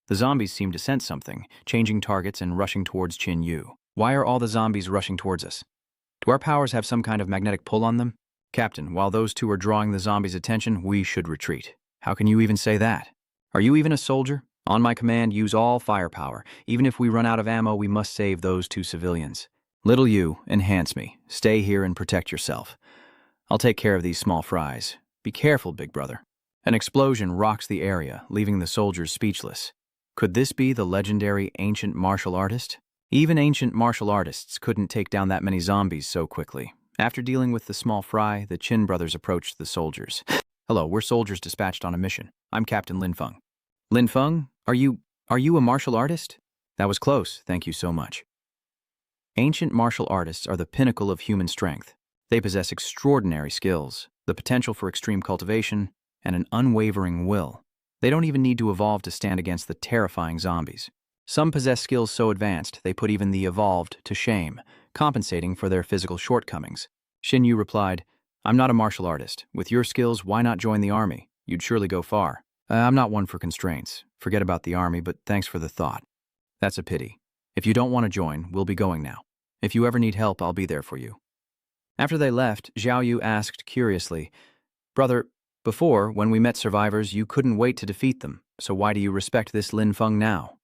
The zombies seem to sense something, changing targets and rushing towards Qin Yu. Why are all the zombies rushing towards us? Do our powers have some kind of magnetic pull on them? Captain, while those 2 are drawing the zombies' attention, we should retreat. How can you even say that? Are you even a soldier? On my command, use all firepower. Even if we run out of ammo, we must save those 2 civilians. Little you, enhance me. Stay here and protect yourself. I'll take care of these small fries. Be careful, big brother. An explosion rocks the area, leaving the soldiers speechless. Could this be the legendary ancient martial artist? Even ancient martial artists couldn't take down that many zombies so quickly. After dealing with the small fry, the Qin brothers approached the soldiers. Hello, we're soldiers dispatched on a mission. I'm Captain Lin Feng. Lin Feng, are you a martial artist? That was close, thank you so much. Ancient martial artists are the pinnacle of human strength. They possess extraordinary skills, the potential for extreme cultivation, and an unwavering will. They don't even need to evolve to stand against the terrifying zombies. Some possess skills so advanced they put even the evolved to shame, compensating for their physical shortcomings. Xin Yu replied, I'm not a martial artist. With your skills, why not join the army? You'd surely go far. I'm not one for constraints. Forget about the army, but thanks for the thought. That's a pity. If you don't want to join, we'll be going now. If you ever need help, I'll be there for you. After they left, Xiaoyu asked curiously, Brother, before, when we met survivors, you couldn't wait to defeat them, so why do you respect this Lin Feng now?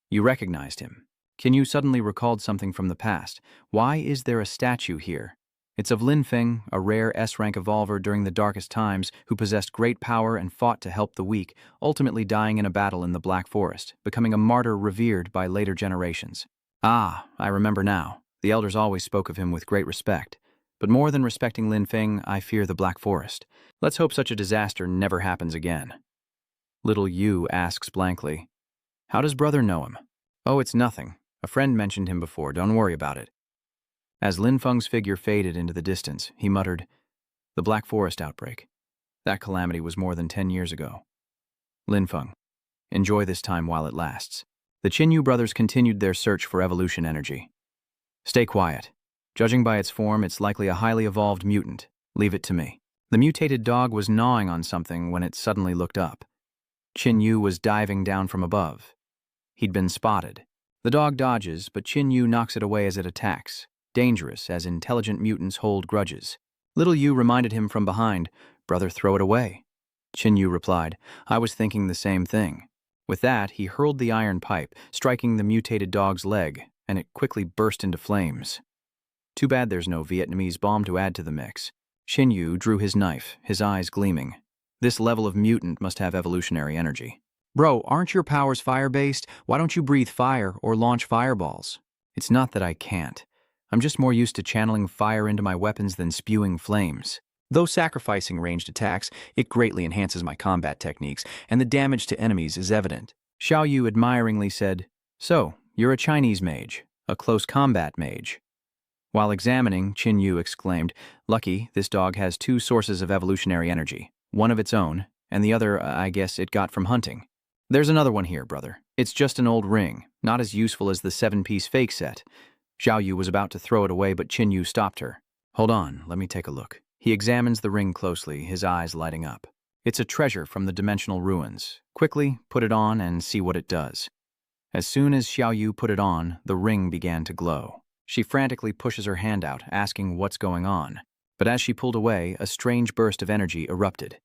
You recognized him. Qin Yu suddenly recalled something from the past. Why is there a statue here? It's of Lin Feng, a rare S-rank evolver during the darkest times, who possessed great power and fought to help the weak, ultimately dying in a battle in the Black Forest, becoming a martyr revered by later generations. Ah, I remember now. The elders always spoke of him with great respect. But more than respecting Lin Feng, I fear the Black Forest. Let's hope such a disaster never happens again. Little Yu asks blankly, How does brother know him? Oh, it's nothing. A friend mentioned him before, don't worry about it. As Lin Feng's figure faded into the distance, he muttered, The Black Forest outbreak. That calamity was more than 10 years ago. Lin Feng, enjoy this time while it lasts. The Qin Yu brothers continued their search for evolution energy. Stay quiet. Judging by its form, it's likely a highly evolved mutant. Leave it to me. The mutated dog was gnawing on something when it suddenly looked up. Qin Yu was diving down from above. He'd been spotted. The dog dodges, but Qin Yu knocks it away as it attacks. Dangerous, as intelligent mutants hold grudges. Little Yu reminded him from behind, Brother, throw it away. Qin Yu replied, I was thinking the same thing. With that, he hurled the iron pipe, striking the mutated dog's leg, and it quickly burst into flames. Too bad there's no Vietnamese bomb to add to the mix. Qin Yu drew his knife, his eyes gleaming. This level of mutant must have evolutionary energy. Bro, aren't your powers fire-based? Why don't you breathe fire or launch fireballs? It's not that I can't. I'm just more used to channeling fire into my weapons than spewing flames. Though sacrificing ranged attacks, it greatly enhances my combat techniques, and the damage to enemies is evident. Xiaoyu admiringly said, So, you're a Chinese mage, a close combat mage. While examining, Qin Yu exclaimed, Lucky, this dog has 2 sources of evolutionary energy, one of its own, and the other, I guess, it got from hunting. There's another one here, brother. It's just an old ring, not as useful as the 7-piece fake set. Xiaoyu was about to throw it away, but Qin Yu stopped her. Hold on, let me take a look. He examines the ring closely, his eyes lighting up. It's a treasure from the dimensional ruins. Quickly, put it on and see what it does. As soon as Xiaoyu put it on, the ring began to glow. She frantically pushes her hand out, asking what's going on. But as she pulled away, a strange burst of energy erupted.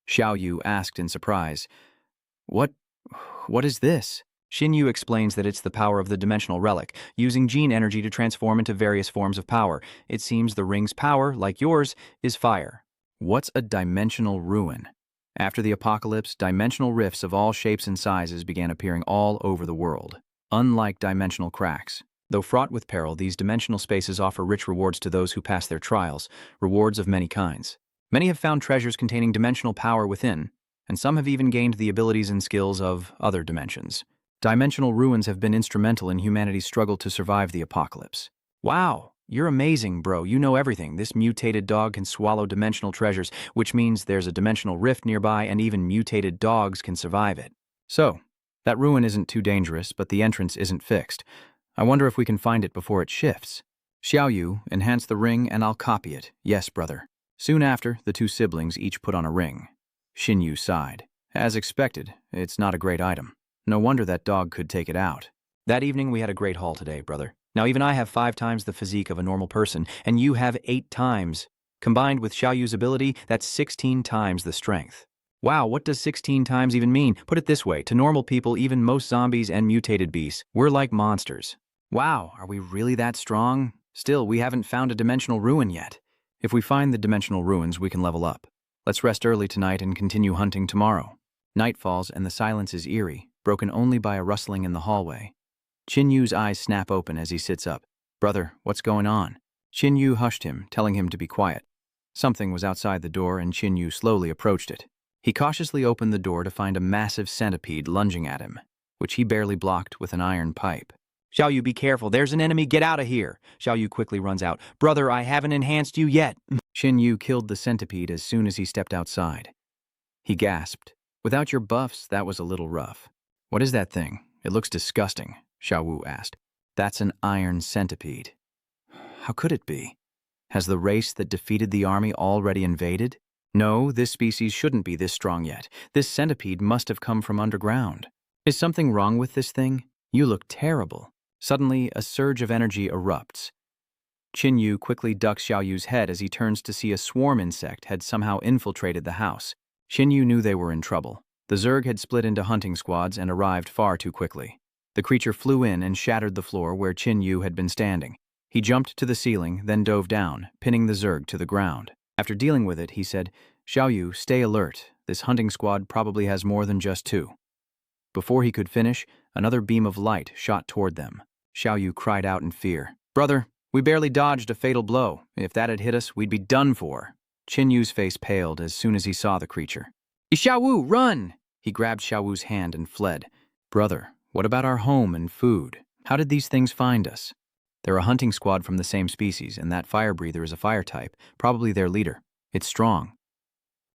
Xiao Yu asked in surprise, What is this? Xin Yu explains that it's the power of the dimensional relic, using gene energy to transform into various forms of power. It seems the ring's power, like yours, is fire. What's a dimensional ruin? After the apocalypse, dimensional rifts of all shapes and sizes began appearing all over the world. Unlike dimensional cracks, though fraught with peril, these dimensional spaces offer rich rewards to those who pass their trials, rewards of many kinds. Many have found treasures containing dimensional power within, and some have even gained the abilities and skills of other dimensions. Dimensional ruins have been instrumental in humanity's struggle to survive the apocalypse. Wow, you're amazing, bro. You know everything. This mutated dog can swallow dimensional treasures, which means there's a dimensional rift nearby and even mutated dogs can survive it. So, that ruin isn't too dangerous, but the entrance isn't fixed. I wonder if we can find it before it shifts. Xiao Yu, enhance the ring and I'll copy it. Yes, brother. Soon after, the two siblings each put on a ring. Xin Yu sighed. As expected, it's not a great item. No wonder that dog could take it out. That evening we had a great haul today, brother. Now even I have 5 times the physique of a normal person, and you have 8 times. Combined with Xiao Yu's ability, that's 16 times the strength. Wow, what does 16 times even mean? Put it this way, to normal people, even most zombies and mutated beasts, we're like monsters. Wow, are we really that strong? Still, we haven't found a dimensional ruin yet. If we find the dimensional ruins, we can level up. Let's rest early tonight and continue hunting tomorrow. Night falls and the silence is eerie, broken only by a rustling in the hallway. Qin Yu's eyes snap open as he sits up. Brother, what's going on? Qin Yu hushed him, telling him to be quiet. Something was outside the door and Qin Yu slowly approached it. He cautiously opened the door to find a massive centipede lunging at him, which he barely blocked with an iron pipe. Xiao Yu, be careful. There's an enemy. Get out of here. Xiao Yu quickly runs out. Brother, I haven't enhanced you yet. Qin Yu killed the centipede as soon as he stepped outside. He gasped. Without your buffs, that was a little rough. What is that thing? It looks disgusting, Xiao Wu asked. That's an iron centipede. How could it be? Has the race that defeated the army already invaded? No, this species shouldn't be this strong yet. This centipede must have come from underground. Is something wrong with this thing? You look terrible. Suddenly, a surge of energy erupts. Qin Yu quickly ducks Xiao Yu's head as he turns to see a swarm insect had somehow infiltrated the house. Qin Yu knew they were in trouble. The Zerg had split into hunting squads and arrived far too quickly. The creature flew in and shattered the floor where Qin Yu had been standing. He jumped to the ceiling, then dove down, pinning the Zerg to the ground. After dealing with it, he said, Xiao Yu, stay alert. This hunting squad probably has more than just 2. Before he could finish, another beam of light shot toward them. Xiao Yu cried out in fear. Brother, we barely dodged a fatal blow. If that had hit us, we'd be done for. Qin Yu's face paled as soon as he saw the creature. Xiao Wu, run! He grabbed Xiao Wu's hand and fled. Brother, what about our home and food? How did these things find us? They're a hunting squad from the same species, and that fire breather is a fire type, probably their leader. It's strong.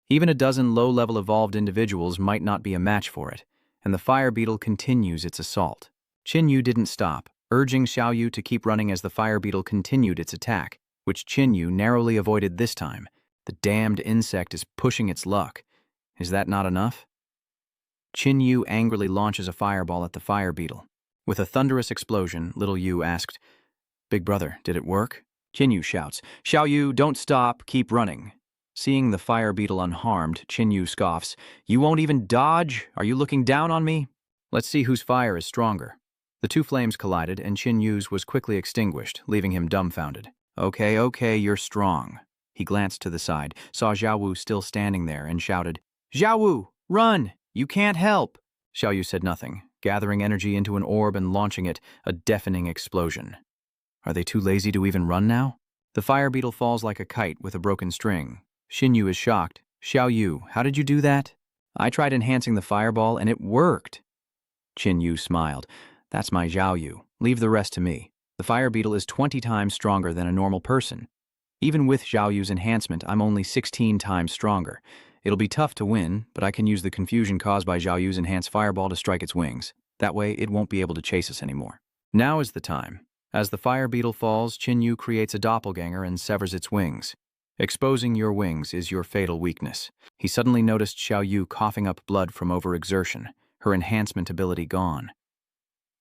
Even a dozen low-level evolved individuals might not be a match for it, and the fire beetle continues its assault. Qin Yu didn't stop, urging Xiao Yu to keep running as the fire beetle continued its attack, which Qin Yu narrowly avoided this time. The damned insect is pushing its luck. Is that not enough? Qin Yu angrily launches a fireball at the fire beetle. With a thunderous explosion, little Yu asked, Big brother, did it work? Qin Yu shouts, Xiao Yu, don't stop, keep running. Seeing the fire beetle unharmed, Qin Yu scoffs, You won't even dodge? Are you looking down on me? Let's see whose fire is stronger. The 2 flames collided, and Qin Yu's was quickly extinguished, leaving him dumbfounded. Okay, you're strong. He glanced to the side, saw Xiao Wu still standing there, and shouted, Xiao Wu, run! You can't help! Xiao Yu said nothing, gathering energy into an orb and launching it, a deafening explosion. Are they too lazy to even run now? The fire beetle falls like a kite with a broken string. Xin Yu is shocked. Xiao Yu, how did you do that? I tried enhancing the fireball and it worked. Qin Yu smiled. That's my Xiao Yu. Leave the rest to me. The fire beetle is 20 times stronger than a normal person. Even with Xiao Yu's enhancement, I'm only 16 times stronger. It'll be tough to win, but I can use the confusion caused by Xiao Yu's enhanced fireball to strike its wings. That way, it won't be able to chase us anymore. Now is the time. As the fire beetle falls, Qin Yu creates a doppelganger and severs its wings. Exposing your wings is your fatal weakness. He suddenly noticed Xiao Yu coughing up blood from overexertion, her enhancement ability gone.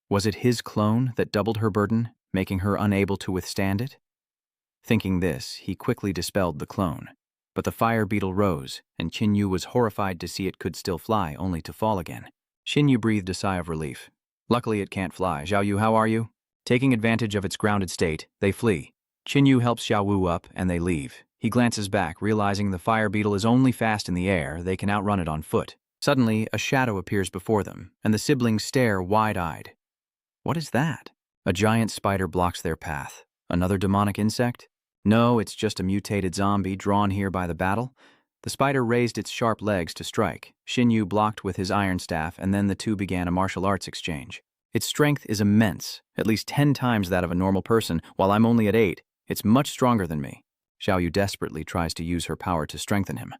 Was it his clone that doubled her burden, making her unable to withstand it? Thinking this, he quickly dispelled the clone. But the fire beetle rose, and Qin Yu was horrified to see it could still fly, only to fall again. Qin Yu breathed a sigh of relief. Luckily it can't fly. Xiao Yu, how are you? Taking advantage of its grounded state, they flee. Qin Yu helps Xiao Wu up, and they leave. He glances back, realizing the fire beetle is only fast in the air, they can outrun it on foot. Suddenly, a shadow appears before them, and the siblings stare wide-eyed. What is that? A giant spider blocks their path. Another demonic insect? No, it's just a mutated zombie drawn here by the battle. The spider raised its sharp legs to strike. Qin Yu blocked with his iron staff, and then the two began a martial arts exchange. Its strength is immense, at least 10 times that of a normal person, while I'm only at 8. It's much stronger than me. Xiao Yu desperately tries to use her power to strengthen him.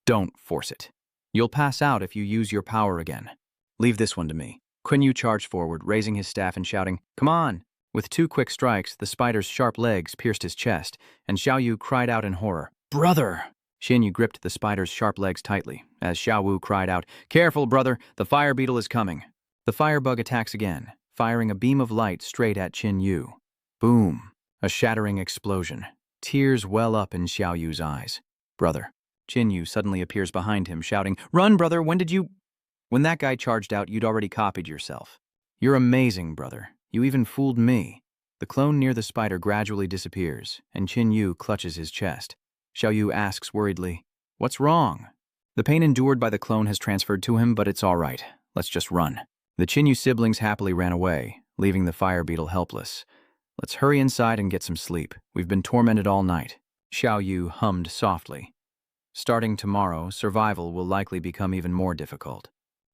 Don't force it. You'll pass out if you use your power again. Leave this one to me. Qin Yu charged forward, raising his staff and shouting, "Come on!" With 2 quick strikes, the spider's sharp legs pierced his chest, and Xiao Yu cried out in horror, "Brother!" Qin Yu gripped the spider's sharp legs tightly, as Xiao Wu cried out, "Careful, brother! The fire beetle is coming!" The firebug attacks again, firing a beam of light straight at Qin Yu. Boom! A shattering explosion. Tears well up in Xiao Yu's eyes. "Brother!" Qin Yu suddenly appears behind him, shouting, "Run, brother! When that guy charged out, you'd already copied yourself. You're amazing, brother. You even fooled me." The clone near the spider gradually disappears, and Qin Yu clutches his chest. Xiao Yu asks worriedly, "What's wrong?" The pain endured by the clone has transferred to him, but it's all right. Let's just run. The Qin Yu siblings happily ran away, leaving the fire beetle helpless. "Let's hurry inside and get some sleep. We've been tormented all night." Xiao Yu hummed softly. Starting tomorrow, survival will likely become even more difficult.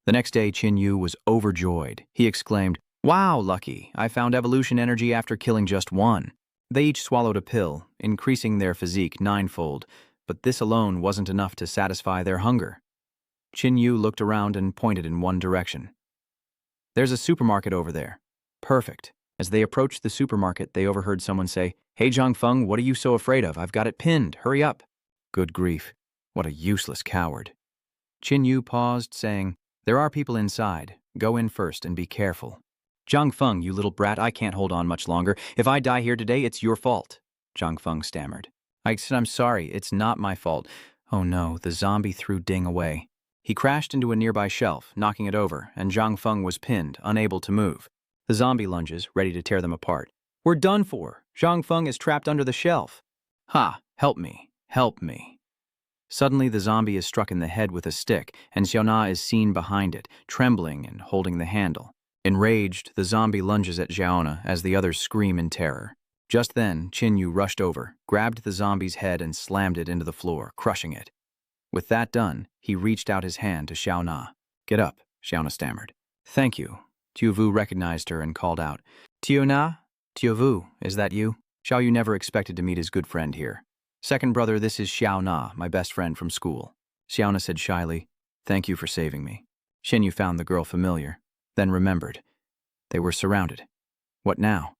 The next day, Qin Yu was overjoyed. He exclaimed, "Wow, Lucky! I found evolution energy after killing just one." They each swallowed a pill, increasing their physique 9-fold, but this alone wasn't enough to satisfy their hunger. Qin Yu looked around and pointed in one direction. "There's a supermarket over there." Perfect. As they approached the supermarket, they overheard someone say, "Hey, Zhangfeng, what are you so afraid of? I've got it pinned. Hurry up." Good grief. What a useless coward. Qin Yu paused, saying, "There are people inside. Go in first and be careful." "Zhang Feng, you little brat, I can't hold on much longer. If I die here today, it's your fault," Zhang Feng stammered. I'm sorry, it's not my fault." Oh no, the zombie threw Ding away. He crashed into a nearby shelf, knocking it over, and Zhang Feng was pinned, unable to move. The zombie lunges, ready to tear them apart. "We're done for. Zhang Feng is trapped under the shelf." "Ha! Help me. Help me." Suddenly, the zombie is struck in the head with a stick, and Xiaona is seen behind it, trembling and holding the handle. Enraged, the zombie lunges at Xiaona as the others scream in terror. Just then, Qin Yu rushed over, grabbed the zombie's head and slammed it into the floor, crushing it. With that done, he reached out his hand to Xiaona. "Get up," Xiaona stammered. "Thank you." Tiovu recognized her and called out, "Tiona? Tiovu, is that you?" Xiao Yu never expected to meet his good friend here. "Second brother, this is Xiao Na, my best friend from school." Xiaona said shyly, "Thank you for saving me." Qin Yu found the girl familiar, then remembered. They were surrounded. What now?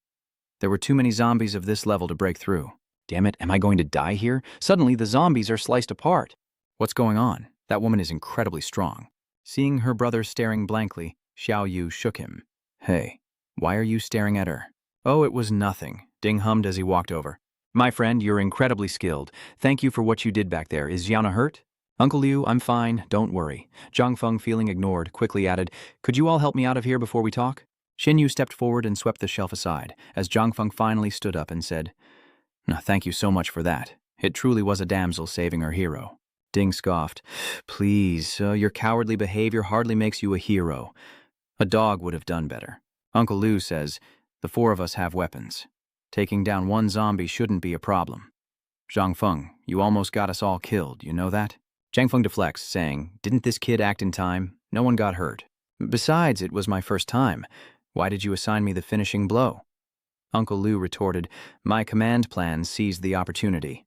There were too many zombies of this level to break through. Damn it, am I going to die here? Suddenly, the zombies are sliced apart. What's going on? That woman is incredibly strong. Seeing her brother staring blankly, Xiao Yu shook him. "Hey, why are you staring at her?" "Oh, it was nothing," Ding hummed as he walked over. "My friend, you're incredibly skilled. Thank you for what you did back there. Is Xiaona hurt?" "Uncle Liu, I'm fine. Don't worry." Zhang Feng, feeling ignored, quickly added, "Could you all help me out of here before we talk?" Qin Yu stepped forward and swept the shelf aside, as Zhang Feng finally stood up and said, "No, thank you so much for that. It truly was a damsel saving her hero." Ding scoffed. "Please, your cowardly behavior hardly makes you a hero. A dog would have done better. Uncle Liu says, the 4 of us have weapons. Taking down one zombie shouldn't be a problem. Zhang Feng, you almost got us all killed, you know that?" Zhang Feng deflects, saying, "Didn't this kid act in time? No one got hurt. Besides, it was my first time. Why did you assign me the finishing blow?" Uncle Liu retorted, "My command plan seized the opportunity."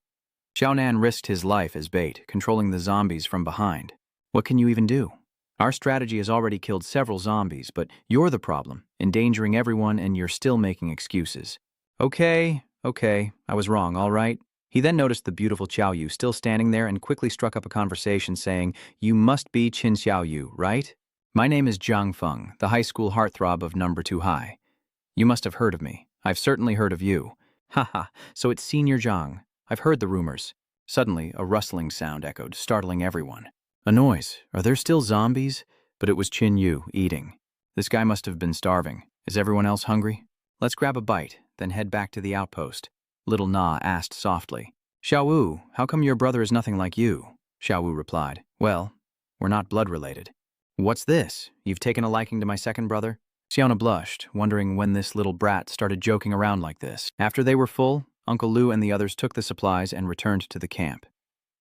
Xiaonan risked his life as bait, controlling the zombies from behind. What can you even do? Our strategy has already killed several zombies, but you're the problem, endangering everyone, and you're still making excuses. Okay, I was wrong, all right? He then noticed the beautiful Xiao Yu still standing there and quickly struck up a conversation saying, "You must be Qin Xiao Yu, right? My name is Zhang Feng, the high school heartthrob of number 2 high. You must have heard of me. I've certainly heard of you. Haha, so it's Senior Zhang. I've heard the rumors. Suddenly, a rustling sound echoed, startling everyone. A noise. Are there still zombies? But it was Qin Yu, eating. This guy must have been starving. Is everyone else hungry? Let's grab a bite, then head back to the outpost. Little Na asked softly. Xiao Wu, how come your brother is nothing like you? Xiao Wu replied. Well, we're not blood-related. What's this? You've taken a liking to my second brother? Xiaona blushed, wondering when this little brat started joking around like this. After they were full, Uncle Lu and the others took the supplies and returned to the camp.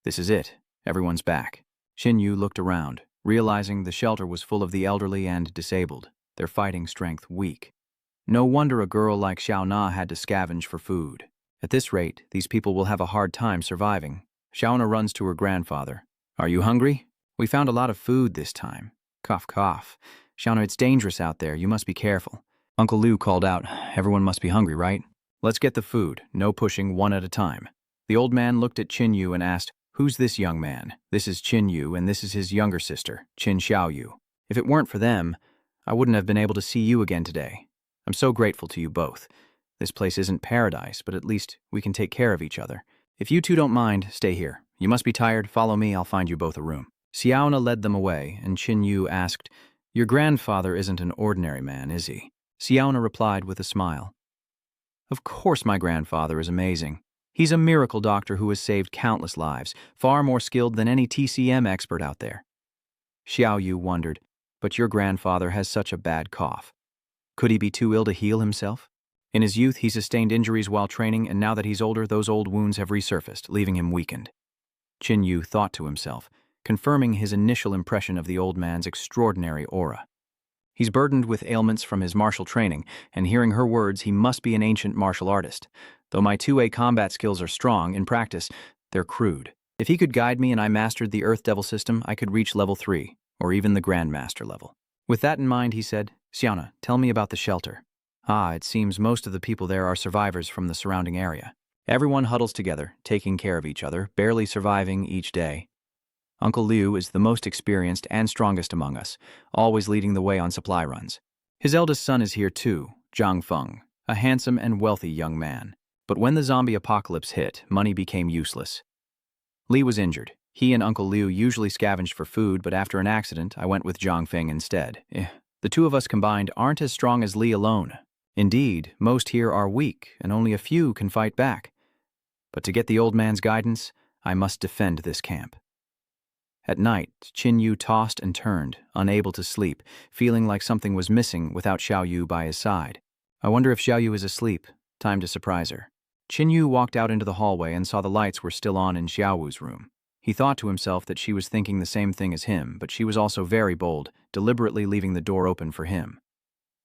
This is it. Everyone's back. Xin Yu looked around, realizing the shelter was full of the elderly and disabled, their fighting strength weak. No wonder a girl like Xiao Na had to scavenge for food. At this rate, these people will have a hard time surviving. Xiaona runs to her grandfather. Are you hungry? We found a lot of food this time. Cough, cough. Xiaona, it's dangerous out there. You must be careful. Uncle Liu called out, everyone must be hungry, right? Let's get the food. No pushing, one at a time. The old man looked at Qin Yu and asked, who's this young man? This is Qin Yu, and this is his younger sister, Qin Xiao Yu. If it weren't for them, I wouldn't have been able to see you again today. I'm so grateful to you both. This place isn't paradise, but at least we can take care of each other. If you two don't mind, stay here. You must be tired. Follow me. I'll find you both a room. Xiaona led them away, and Qin Yu asked, your grandfather isn't an ordinary man, is he? Xiaona replied with a smile. Of course my grandfather is amazing. He's a miracle doctor who has saved countless lives, far more skilled than any TCM expert out there. Xiao Yu wondered, but your grandfather has such a bad cough. Could he be too ill to heal himself? In his youth, he sustained injuries while training, and now that he's older, those old wounds have resurfaced, leaving him weakened. Qin Yu thought to himself, confirming his initial impression of the old man's extraordinary aura. He's burdened with ailments from his martial training, and hearing her words, he must be an ancient martial artist. Though my 2A combat skills are strong, in practice, they're crude. If he could guide me and I mastered the Earth Devil system, I could reach level 3, or even the Grandmaster level. With that in mind, he said, Xiaona, tell me about the shelter. Ah, it seems most of the people there are survivors from the surrounding area. Everyone huddles together, taking care of each other, barely surviving each day. Uncle Liu is the most experienced and strongest among us, always leading the way on supply runs. His eldest son is here too, Zhang Feng, a handsome and wealthy young man. But when the zombie apocalypse hit, money became useless. Li was injured. He and Uncle Liu usually scavenged for food, but after an accident, I went with Zhang Feng instead. The two of us combined aren't as strong as Li alone. Indeed, most here are weak, and only a few can fight back. But to get the old man's guidance, I must defend this camp. At night, Qin Yu tossed and turned, unable to sleep, feeling like something was missing without Xiao Yu by his side. I wonder if Xiao Yu is asleep. Time to surprise her. Qin Yu walked out into the hallway and saw the lights were still on in Xiao Wu's room. He thought to himself that she was thinking the same thing as him, but she was also very bold, deliberately leaving the door open for him.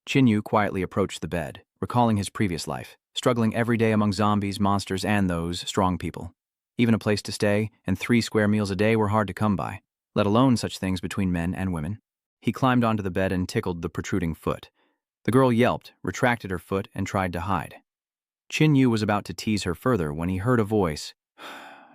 Qin Yu quietly approached the bed, recalling his previous life, struggling every day among zombies, monsters, and those strong people. Even a place to stay and 3 square meals a day were hard to come by, let alone such things between men and women. He climbed onto the bed and tickled the protruding foot. The girl yelped, retracted her foot, and tried to hide. Qin Yu was about to tease her further when he heard a voice.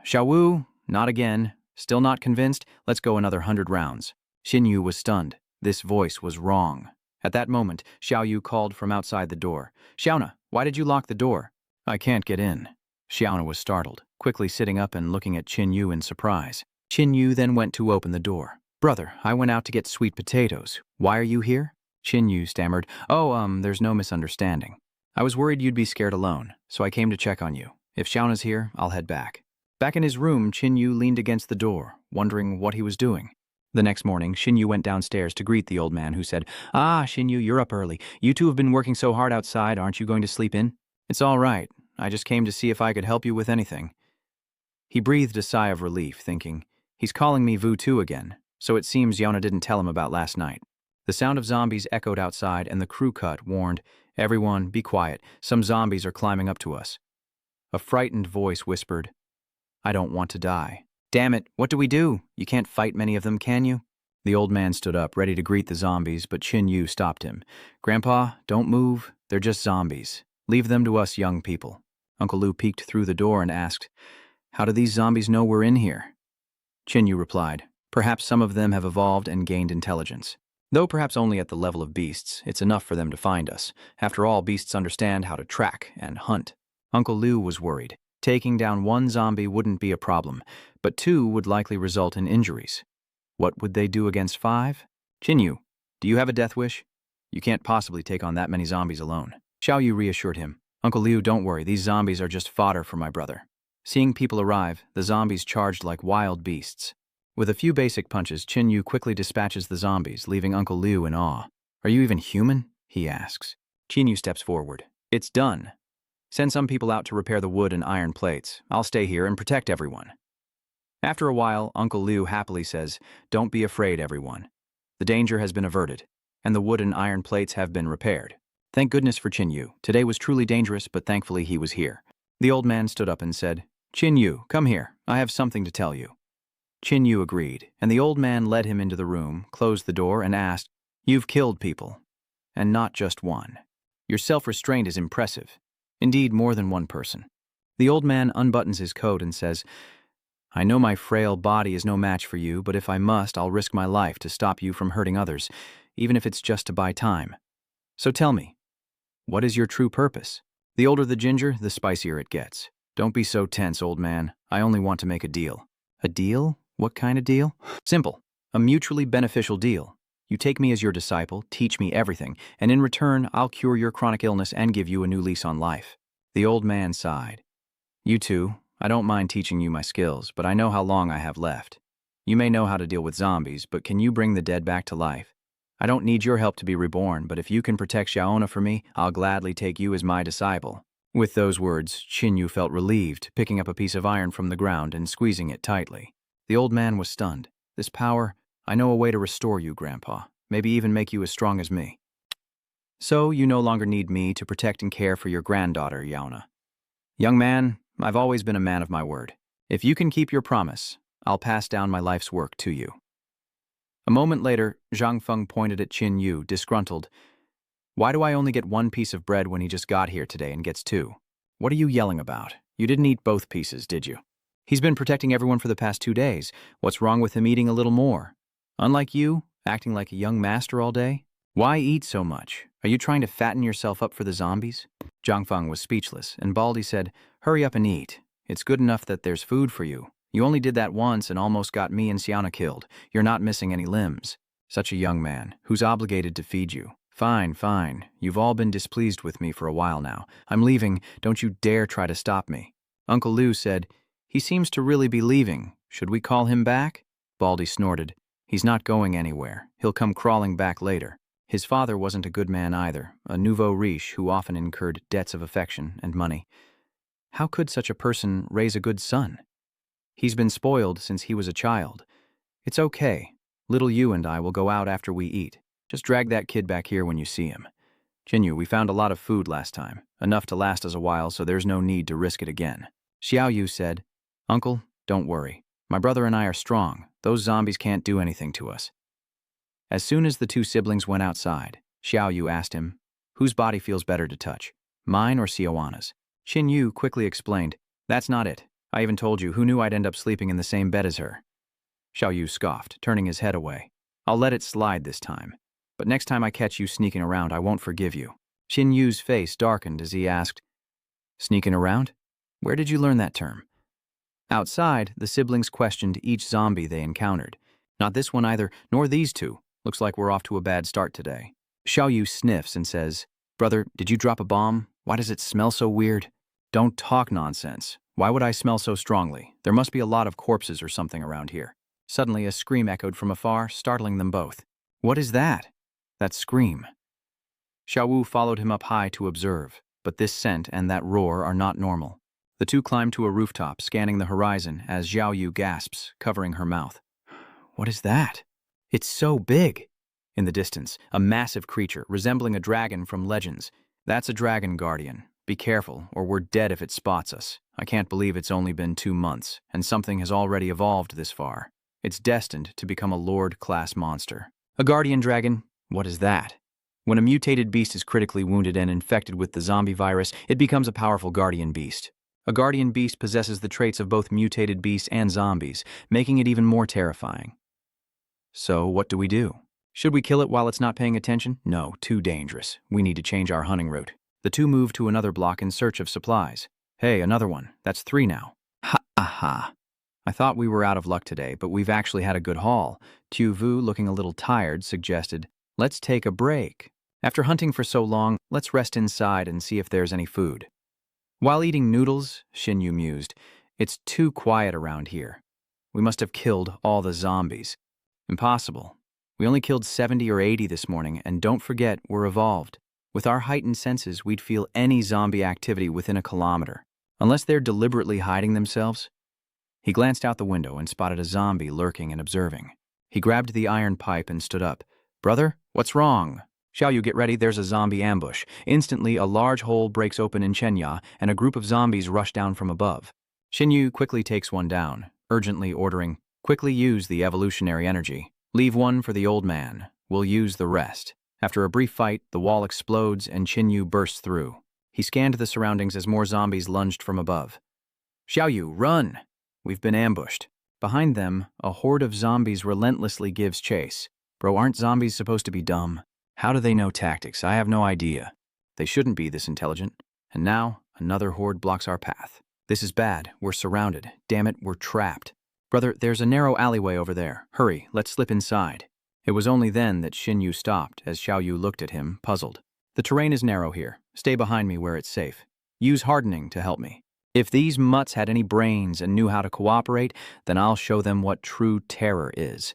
Xiao Wu, not again. Still not convinced? Let's go another 100 rounds. Qin Yu was stunned. This voice was wrong. At that moment, Xiao Yu called from outside the door. Xiaona, why did you lock the door? I can't get in. Xiaona was startled, quickly sitting up and looking at Qin Yu in surprise. Qin Yu then went to open the door. Brother, I went out to get sweet potatoes. Why are you here? Qin Yu stammered. There's no misunderstanding. I was worried you'd be scared alone, so I came to check on you. If Xiaona's here, I'll head back. Back in his room, Qin Yu leaned against the door, wondering what he was doing. The next morning, Qin Yu went downstairs to greet the old man, who said, Ah, Qin Yu, you're up early. You two have been working so hard outside, aren't you going to sleep in? It's all right. I just came to see if I could help you with anything. He breathed a sigh of relief, thinking, he's calling me Vu Tu again, so it seems Yona didn't tell him about last night. The sound of zombies echoed outside, and the crew cut warned, Everyone, be quiet. Some zombies are climbing up to us. A frightened voice whispered, I don't want to die. Damn it, what do we do? You can't fight many of them, can you? The old man stood up, ready to greet the zombies, but Qin Yu stopped him. Grandpa, don't move. They're just zombies. Leave them to us young people. Uncle Lu peeked through the door and asked, How do these zombies know we're in here? Qin Yu replied, Perhaps some of them have evolved and gained intelligence. Though perhaps only at the level of beasts, it's enough for them to find us. After all, beasts understand how to track and hunt. Uncle Liu was worried. Taking down one zombie wouldn't be a problem, but two would likely result in injuries. What would they do against 5? Chinyu, do you have a death wish? You can't possibly take on that many zombies alone. Xiaoyu reassured him. Uncle Liu, don't worry, these zombies are just fodder for my brother. Seeing people arrive, the zombies charged like wild beasts. With a few basic punches, Chinyu quickly dispatches the zombies, leaving Uncle Liu in awe. Are you even human? He asks. Chinyu steps forward. It's done. Send some people out to repair the wood and iron plates. I'll stay here and protect everyone. After a while, Uncle Liu happily says, Don't be afraid, everyone. The danger has been averted, and the wood and iron plates have been repaired. Thank goodness for Chinyu. Today was truly dangerous, but thankfully he was here. The old man stood up and said, Chinyu, come here. I have something to tell you. Chinyu agreed, and the old man led him into the room, closed the door, and asked, You've killed people, and not just one. Your self-restraint is impressive. Indeed, more than one person. The old man unbuttons his coat and says, I know my frail body is no match for you, but if I must, I'll risk my life to stop you from hurting others, even if it's just to buy time. So tell me, what is your true purpose? The older the ginger, the spicier it gets. Don't be so tense, old man. I only want to make a deal. A deal? What kind of deal? Simple. A mutually beneficial deal. You take me as your disciple, teach me everything, and in return, I'll cure your chronic illness and give you a new lease on life. The old man sighed. You two, I don't mind teaching you my skills, but I know how long I have left. You may know how to deal with zombies, but can you bring the dead back to life? I don't need your help to be reborn, but if you can protect Xiaona for me, I'll gladly take you as my disciple. With those words, Chinyu felt relieved, picking up a piece of iron from the ground and squeezing it tightly. The old man was stunned. This power, I know a way to restore you, Grandpa. Maybe even make you as strong as me. So you no longer need me to protect and care for your granddaughter, Yaona. Young man, I've always been a man of my word. If you can keep your promise, I'll pass down my life's work to you. A moment later, Zhang Feng pointed at Qin Yu, disgruntled. Why do I only get one piece of bread when he just got here today and gets 2? What are you yelling about? You didn't eat both pieces, did you? He's been protecting everyone for the past 2 days. What's wrong with him eating a little more? Unlike you, acting like a young master all day? Why eat so much? Are you trying to fatten yourself up for the zombies? Zhang Feng was speechless, and Baldy said, Hurry up and eat. It's good enough that there's food for you. You only did that once and almost got me and Xiana killed. You're not missing any limbs. Such a young man, who's obligated to feed you. Fine, fine. You've all been displeased with me for a while now. I'm leaving. Don't you dare try to stop me. Uncle Liu said, He seems to really be leaving. Should we call him back? Baldy snorted. He's not going anywhere. He'll come crawling back later. His father wasn't a good man either, a nouveau riche who often incurred debts of affection and money. How could such a person raise a good son? He's been spoiled since he was a child. It's okay. Little you and I will go out after we eat. Just drag that kid back here when you see him. Jinyu, we found a lot of food last time, enough to last us a while, so there's no need to risk it again. Xiaoyu said, Uncle, don't worry. My brother and I are strong. Those zombies can't do anything to us. As soon as the 2 siblings went outside, Xiaoyu asked him, Whose body feels better to touch, mine or Sioana's? Qin Yu quickly explained, That's not it. I even told you, who knew I'd end up sleeping in the same bed as her? Xiaoyu scoffed, turning his head away. I'll let it slide this time. But next time I catch you sneaking around, I won't forgive you. Qin Yu's face darkened as he asked, Sneaking around? Where did you learn that term? Outside, the siblings questioned each zombie they encountered. Not this one either, nor these 2. Looks like we're off to a bad start today. Xiaoyu sniffs and says, Brother, did you drop a bomb? Why does it smell so weird? Don't talk nonsense. Why would I smell so strongly? There must be a lot of corpses or something around here. Suddenly, a scream echoed from afar, startling them both. What is that? That scream. Xiaowu followed him up high to observe, but this scent and that roar are not normal. The 2 climb to a rooftop, scanning the horizon as Xiaoyu gasps, covering her mouth. What is that? It's so big. In the distance, a massive creature resembling a dragon from Legends. That's a dragon guardian. Be careful, or we're dead if it spots us. I can't believe it's only been 2 months, and something has already evolved this far. It's destined to become a Lord-class monster. A guardian dragon? What is that? When a mutated beast is critically wounded and infected with the zombie virus, it becomes a powerful guardian beast. A guardian beast possesses the traits of both mutated beasts and zombies, making it even more terrifying. So, what do we do? Should we kill it while it's not paying attention? No, too dangerous. We need to change our hunting route. The 2 moved to another block in search of supplies. Hey, another one. That's 3 now. Ha ha. I thought we were out of luck today, but we've actually had a good haul. Tu Vu, looking a little tired, suggested, let's take a break. After hunting for so long, let's rest inside and see if there's any food. While eating noodles, Xinyu mused, it's too quiet around here. We must have killed all the zombies. Impossible. We only killed 70 or 80 this morning, and don't forget, we're evolved. With our heightened senses, we'd feel any zombie activity within a kilometer. Unless they're deliberately hiding themselves. He glanced out the window and spotted a zombie lurking and observing. He grabbed the iron pipe and stood up. Brother, what's wrong? Xiaoyu, get ready, there's a zombie ambush. Instantly, a large hole breaks open in Chenya, and a group of zombies rush down from above. Xinyu quickly takes one down, urgently ordering, quickly use the evolutionary energy. Leave one for the old man. We'll use the rest. After a brief fight, the wall explodes and Xinyu bursts through. He scanned the surroundings as more zombies lunged from above. Xiaoyu, run! We've been ambushed. Behind them, a horde of zombies relentlessly gives chase. Bro, aren't zombies supposed to be dumb? How do they know tactics? I have no idea. They shouldn't be this intelligent. And now, another horde blocks our path. This is bad. We're surrounded. Damn it, we're trapped. Brother, there's a narrow alleyway over there. Hurry, let's slip inside. It was only then that Xinyu stopped as Xiaoyu looked at him, puzzled. The terrain is narrow here. Stay behind me where it's safe. Use hardening to help me. If these mutts had any brains and knew how to cooperate, then I'll show them what true terror is.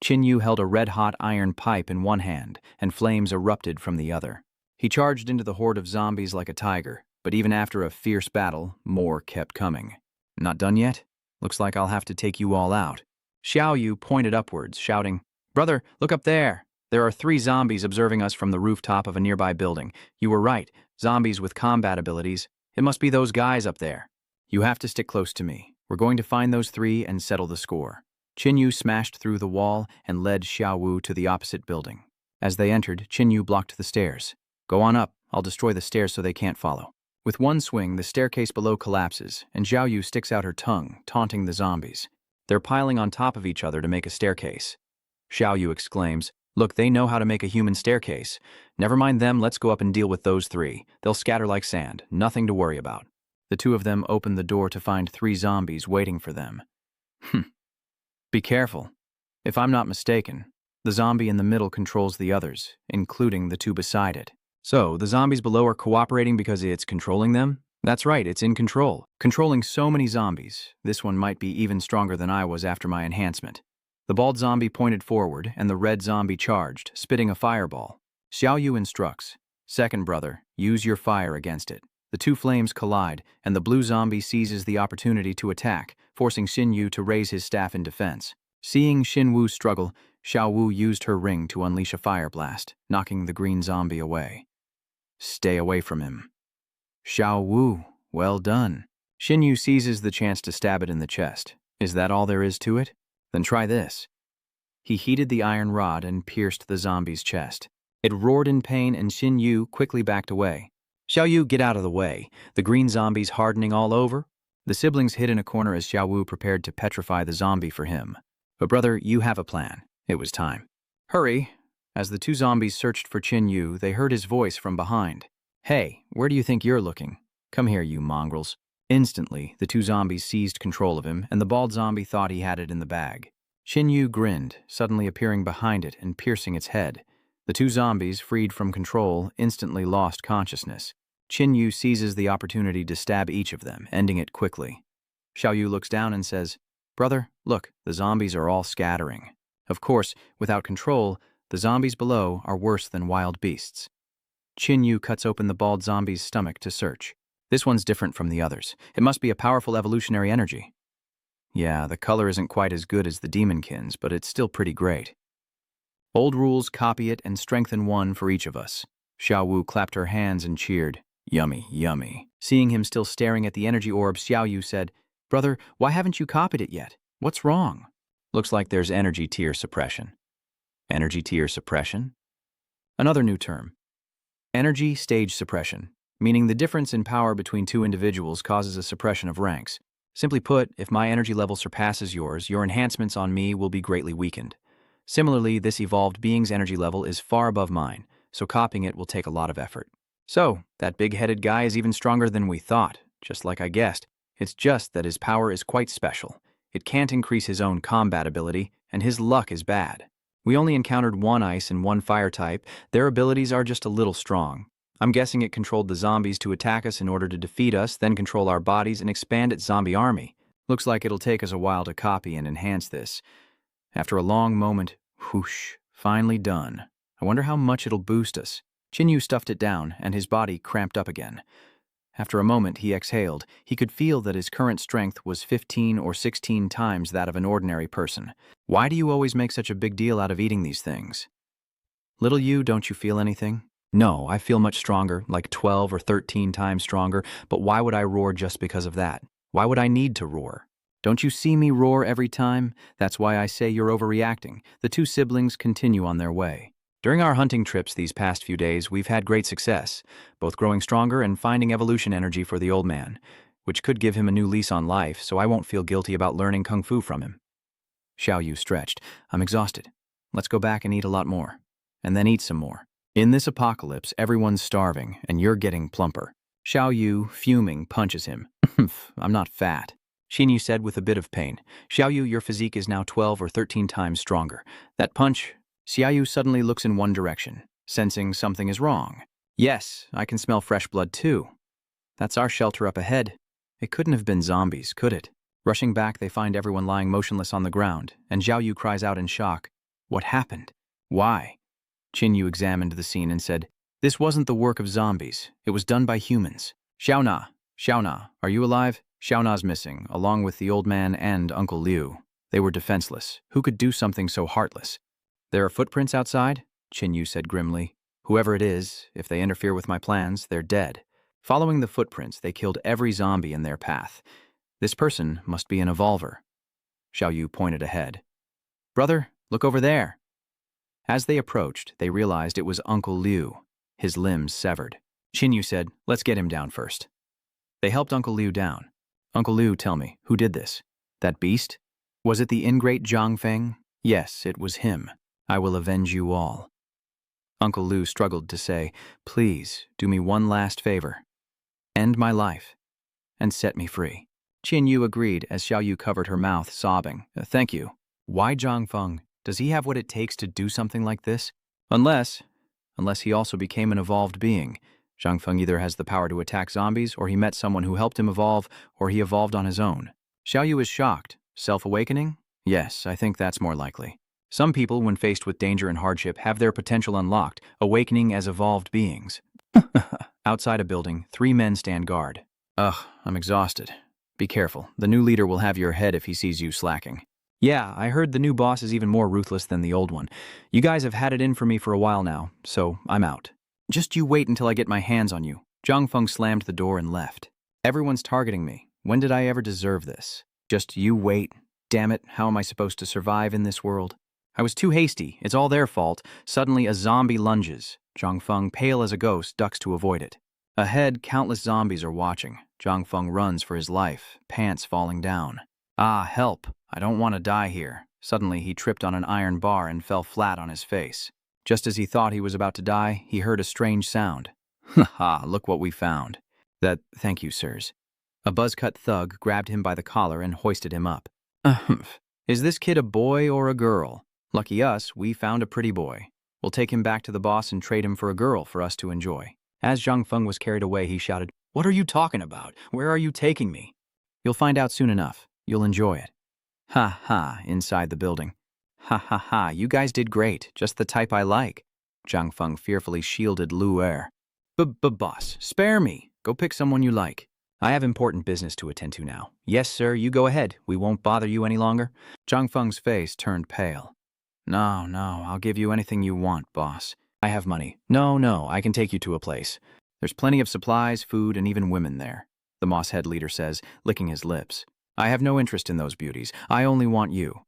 Xinyu held a red-hot iron pipe in one hand, and flames erupted from the other. He charged into the horde of zombies like a tiger, but even after a fierce battle, more kept coming. Not done yet? Looks like I'll have to take you all out. Xiaoyu pointed upwards, shouting, Brother, look up there! There are 3 zombies observing us from the rooftop of a nearby building. You were right, zombies with combat abilities. It must be those guys up there. You have to stick close to me. We're going to find those 3 and settle the score. Xinyu smashed through the wall and led Xiaowu to the opposite building. As they entered, Xinyu blocked the stairs. Go on up. I'll destroy the stairs so they can't follow. With one swing, the staircase below collapses, and Xiaoyu sticks out her tongue, taunting the zombies. They're piling on top of each other to make a staircase. Xiaoyu exclaims, Look, they know how to make a human staircase. Never mind them, let's go up and deal with those 3. They'll scatter like sand, nothing to worry about. The 2 of them open the door to find 3 zombies waiting for them. Be careful. If I'm not mistaken, the zombie in the middle controls the others, including the 2 beside it. So, the zombies below are cooperating because it's controlling them? That's right, it's in control. Controlling so many zombies, this one might be even stronger than I was after my enhancement. The bald zombie pointed forward, and the red zombie charged, spitting a fireball. Xiaoyu instructs, Second brother, use your fire against it. The 2 flames collide, and the blue zombie seizes the opportunity to attack, forcing Xinyu to raise his staff in defense. Seeing Xinwu struggle, Xiaowu used her ring to unleash a fire blast, knocking the green zombie away. Stay away from him. Xiaowu, well done. Xinyu seizes the chance to stab it in the chest. Is that all there is to it? Then try this. He heated the iron rod and pierced the zombie's chest. It roared in pain and Xinyu quickly backed away. Xiaoyu, get out of the way. The green zombie's hardening all over. The siblings hid in a corner as Xiaowu prepared to petrify the zombie for him. But brother, you have a plan. It was time. Hurry. As the 2 zombies searched for Xinyu, they heard his voice from behind. Hey, where do you think you're looking? Come here, you mongrels. Instantly, the 2 zombies seized control of him, and the bald zombie thought he had it in the bag. Xinyu grinned, suddenly appearing behind it and piercing its head. The 2 zombies, freed from control, instantly lost consciousness. Xinyu seizes the opportunity to stab each of them, ending it quickly. Xiaoyu looks down and says, Brother, look, the zombies are all scattering. Of course, without control, the zombies below are worse than wild beasts. Xinyu cuts open the bald zombie's stomach to search. This one's different from the others. It must be a powerful evolutionary energy. Yeah, the color isn't quite as good as the demonkins, but it's still pretty great. Old rules, copy it, and strengthen one for each of us. Xiaowu clapped her hands and cheered. Yummy, yummy. Seeing him still staring at the energy orb, Xiaoyu said, Brother, why haven't you copied it yet? What's wrong? Looks like there's energy tier suppression. Energy tier suppression? Another new term. Energy stage suppression, meaning the difference in power between 2 individuals causes a suppression of ranks. Simply put, if my energy level surpasses yours, your enhancements on me will be greatly weakened. Similarly, this evolved being's energy level is far above mine, so copying it will take a lot of effort. So, that big-headed guy is even stronger than we thought. just like I guessed. It's just that his power is quite special. It can't increase his own combat ability, and his luck is bad. We only encountered one ice and one fire type. Their abilities are just a little strong. I'm guessing it controlled the zombies to attack us in order to defeat us, then control our bodies and expand its zombie army. Looks like it'll take us a while to copy and enhance this. After a long moment, whoosh, finally done. I wonder how much it'll boost us. Chinyu stuffed it down, and his body cramped up again. After a moment, he exhaled. He could feel that his current strength was 15 or 16 times that of an ordinary person. Why do you always make such a big deal out of eating these things? Little you, don't you feel anything? No, I feel much stronger, like 12 or 13 times stronger, but why would I roar just because of that? Why would I need to roar? Don't you see me roar every time? That's why I say you're overreacting. The two siblings continue on their way. During our hunting trips these past few days, we've had great success, both growing stronger and finding evolution energy for the old man, which could give him a new lease on life, so I won't feel guilty about learning kung fu from him. Xiaoyu stretched. I'm exhausted. Let's go back and eat a lot more. And then eat some more. In this apocalypse, everyone's starving, and you're getting plumper. Xiaoyu, fuming, punches him. I'm not fat. Xinyu said with a bit of pain. Xiaoyu, your physique is now 12 or 13 times stronger. That punch... Xiaoyu suddenly looks in one direction, sensing something is wrong. Yes, I can smell fresh blood too. That's our shelter up ahead. It couldn't have been zombies, could it? Rushing back, they find everyone lying motionless on the ground, and Xiaoyu cries out in shock. What happened? Why? Qinyu examined the scene and said, This wasn't the work of zombies. It was done by humans. Xiaona, are you alive? Xiaona's missing, along with the old man and Uncle Liu. They were defenseless. Who could do something so heartless? There are footprints outside? Qinyu said grimly. Whoever it is, if they interfere with my plans, they're dead. Following the footprints, they killed every zombie in their path. This person must be an evolver. Xiaoyu pointed ahead. Brother, look over there. As they approached, they realized it was Uncle Liu, his limbs severed. Qinyu said, Let's get him down first. They helped Uncle Liu down. Uncle Liu, tell me, who did this? That beast? Was it the ingrate Zhang Feng? Yes, it was him. I will avenge you all. Uncle Liu struggled to say, Please, do me one last favor. End my life, and set me free. Qinyu agreed as Xiaoyu covered her mouth, sobbing. Thank you. Why Zhang Feng? Does he have what it takes to do something like this? Unless he also became an evolved being. Zhang Feng either has the power to attack zombies, or he met someone who helped him evolve, or he evolved on his own. Xiaoyu is shocked. Self-awakening? Yes, I think that's more likely. Some people, when faced with danger and hardship, have their potential unlocked, awakening as evolved beings. Outside a building, 3 men stand guard. Ugh, I'm exhausted. Be careful. The new leader will have your head if he sees you slacking. Yeah, I heard the new boss is even more ruthless than the old one. You guys have had it in for me for a while now, so I'm out. Just you wait until I get my hands on you. Zhang Feng slammed the door and left. Everyone's targeting me. When did I ever deserve this? Just you wait. Damn it, how am I supposed to survive in this world? I was too hasty. It's all their fault. Suddenly a zombie lunges. Zhang Feng, pale as a ghost, ducks to avoid it. Ahead, countless zombies are watching. Zhang Feng runs for his life, pants falling down. Ah, help. I don't want to die here. Suddenly, he tripped on an iron bar and fell flat on his face. Just as he thought he was about to die, he heard a strange sound. Ha, look what we found. Thank you, sirs. A buzz-cut thug grabbed him by the collar and hoisted him up. Is this kid a boy or a girl? Lucky us, we found a pretty boy. We'll take him back to the boss and trade him for a girl for us to enjoy. As Zhang Feng was carried away, he shouted, What are you talking about? Where are you taking me? You'll find out soon enough. You'll enjoy it. Ha ha, inside the building. Ha ha ha, you guys did great. Just the type I like. Zhang Feng fearfully shielded Lu Er. Boss, spare me. Go pick someone you like. I have important business to attend to now. Yes, sir, you go ahead. We won't bother you any longer. Zhang Feng's face turned pale. No, I'll give you anything you want, boss. I have money. No, I can take you to a place. There's plenty of supplies, food, and even women there, the Moss Head leader says, licking his lips. I have no interest in those beauties. I only want you.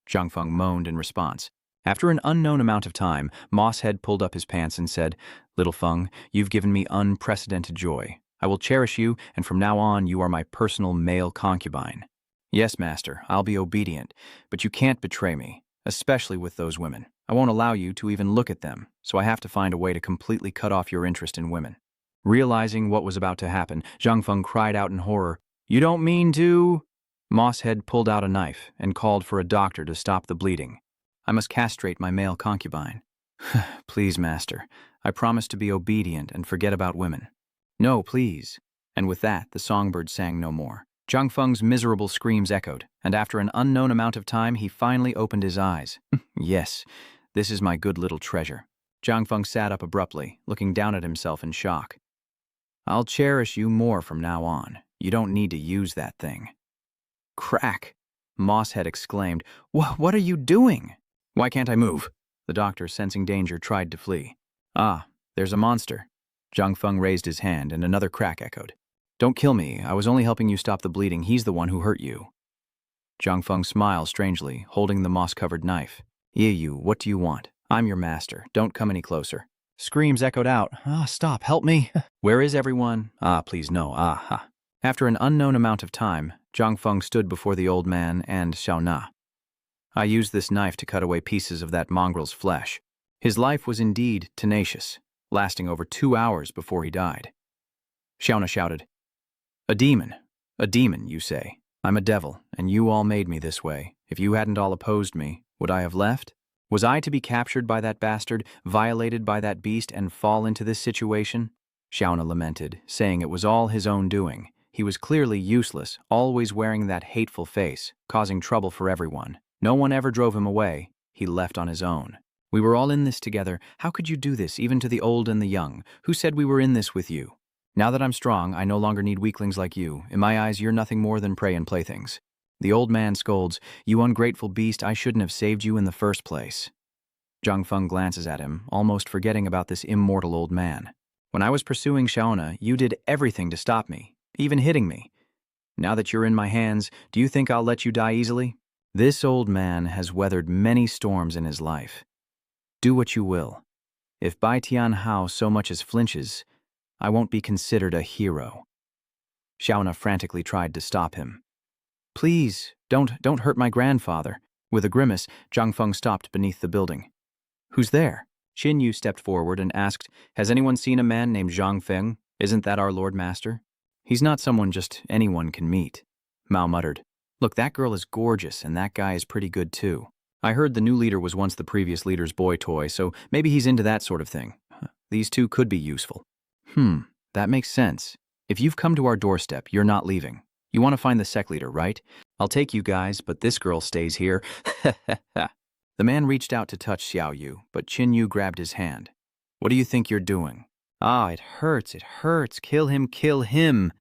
Zhang Feng moaned in response. After an unknown amount of time, Moss Head pulled up his pants and said, Little Feng, you've given me unprecedented joy. I will cherish you, and from now on you are my personal male concubine. Yes, master, I'll be obedient, but you can't betray me. Especially with those women. I won't allow you to even look at them, so I have to find a way to completely cut off your interest in women. Realizing what was about to happen, Zhang Feng cried out in horror, "You don't mean to—" Mosshead pulled out a knife and called for a doctor to stop the bleeding. "I must castrate my male concubine." "Please, master. I promise to be obedient and forget about women." "No, please." And with that, the songbird sang no more. Zhang Feng's miserable screams echoed, and after an unknown amount of time, he finally opened his eyes. "Yes, this is my good little treasure." Zhang Feng sat up abruptly, looking down at himself in shock. "I'll cherish you more from now on. You don't need to use that thing." "Crack!" Mosshead exclaimed. What are you doing?" "Why can't I move?" The doctor, sensing danger, tried to flee. "Ah, there's a monster." Zhang Feng raised his hand, and another crack echoed. "Don't kill me. I was only helping you stop the bleeding. He's the one who hurt you." Zhang Feng smiled strangely, holding the moss-covered knife. "You, what do you want? I'm your master. Don't come any closer." Screams echoed out. "Ah, stop, help me." "Where is everyone?" "Ah, please, no, ah, ha." After an unknown amount of time, Zhang Feng stood before the old man and Xiao Na. "I used this knife to cut away pieces of that mongrel's flesh. His life was indeed tenacious, lasting over 2 hours before he died." Xiao Na shouted, A demon, you say? I'm a devil, and you all made me this way. If you hadn't all opposed me, would I have left? Was I to be captured by that bastard, violated by that beast, and fall into this situation?" Xiao Na lamented, saying it was all his own doing. He was clearly useless, always wearing that hateful face, causing trouble for everyone. No one ever drove him away. He left on his own. "We were all in this together. How could you do this, even to the old and the young? Who said we were in this with you? Now that I'm strong, I no longer need weaklings like you. In my eyes, you're nothing more than prey and playthings." The old man scolds, "You ungrateful beast, I shouldn't have saved you in the first place." Zhang Feng glances at him, almost forgetting about this immortal old man. "When I was pursuing Xiao Na, you did everything to stop me, even hitting me. Now that you're in my hands, do you think I'll let you die easily?" This old man has weathered many storms in his life. Do what you will. If Bai Tian Hao so much as flinches, I won't be considered a hero. Xiao Na frantically tried to stop him. "Please, don't hurt my grandfather." With a grimace, Zhang Feng stopped beneath the building. "Who's there?" Qin Yu stepped forward and asked, "Has anyone seen a man named Zhang Feng? Isn't that our Lord Master?" "He's not someone just anyone can meet." Mao muttered, "Look, that girl is gorgeous, and that guy is pretty good too. I heard the new leader was once the previous leader's boy toy, so maybe he's into that sort of thing. These two could be useful." That makes sense. If you've come to our doorstep, you're not leaving. You want to find the sect leader, right? I'll take you guys, but this girl stays here." The man reached out to touch Xiao Yu, but Qin Yu grabbed his hand. "What do you think you're doing?" "Ah, it hurts, kill him, kill him."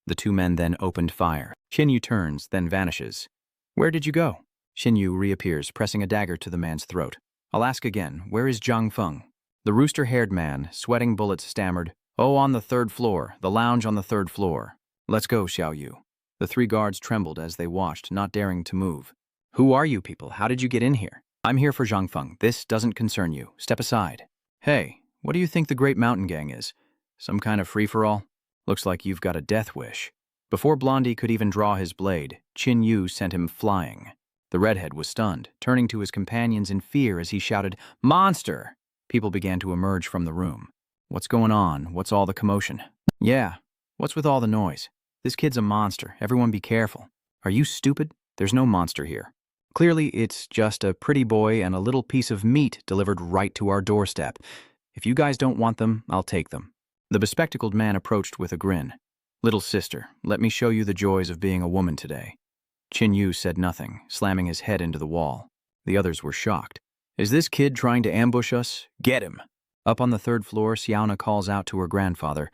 The two men then opened fire. Qin Yu turns, then vanishes. "Where did you go?" Qin Yu reappears, pressing a dagger to the man's throat. "I'll ask again, where is Zhang Feng?" The rooster-haired man, sweating bullets, stammered, "Oh, on the 3rd floor, the lounge on the 3rd floor." "Let's go, Xiao Yu." The 3 guards trembled as they watched, not daring to move. "Who are you people? How did you get in here?" "I'm here for Zhang Feng. This doesn't concern you. Step aside." "Hey, what do you think the Great Mountain Gang is? Some kind of free-for-all? Looks like you've got a death wish." Before Blondie could even draw his blade, Qin Yu sent him flying. The redhead was stunned, turning to his companions in fear as he shouted, "Monster!" People began to emerge from the room. "What's going on? What's all the commotion?" "Yeah, what's with all the noise? This kid's a monster. Everyone be careful." "Are you stupid? There's no monster here. Clearly, it's just a pretty boy and a little piece of meat delivered right to our doorstep. If you guys don't want them, I'll take them." The bespectacled man approached with a grin. "Little sister, let me show you the joys of being a woman today." Qin Yu said nothing, slamming his head into the wall. The others were shocked. "Is this kid trying to ambush us? Get him!" Up on the 3rd floor, Xiao Na calls out to her grandfather.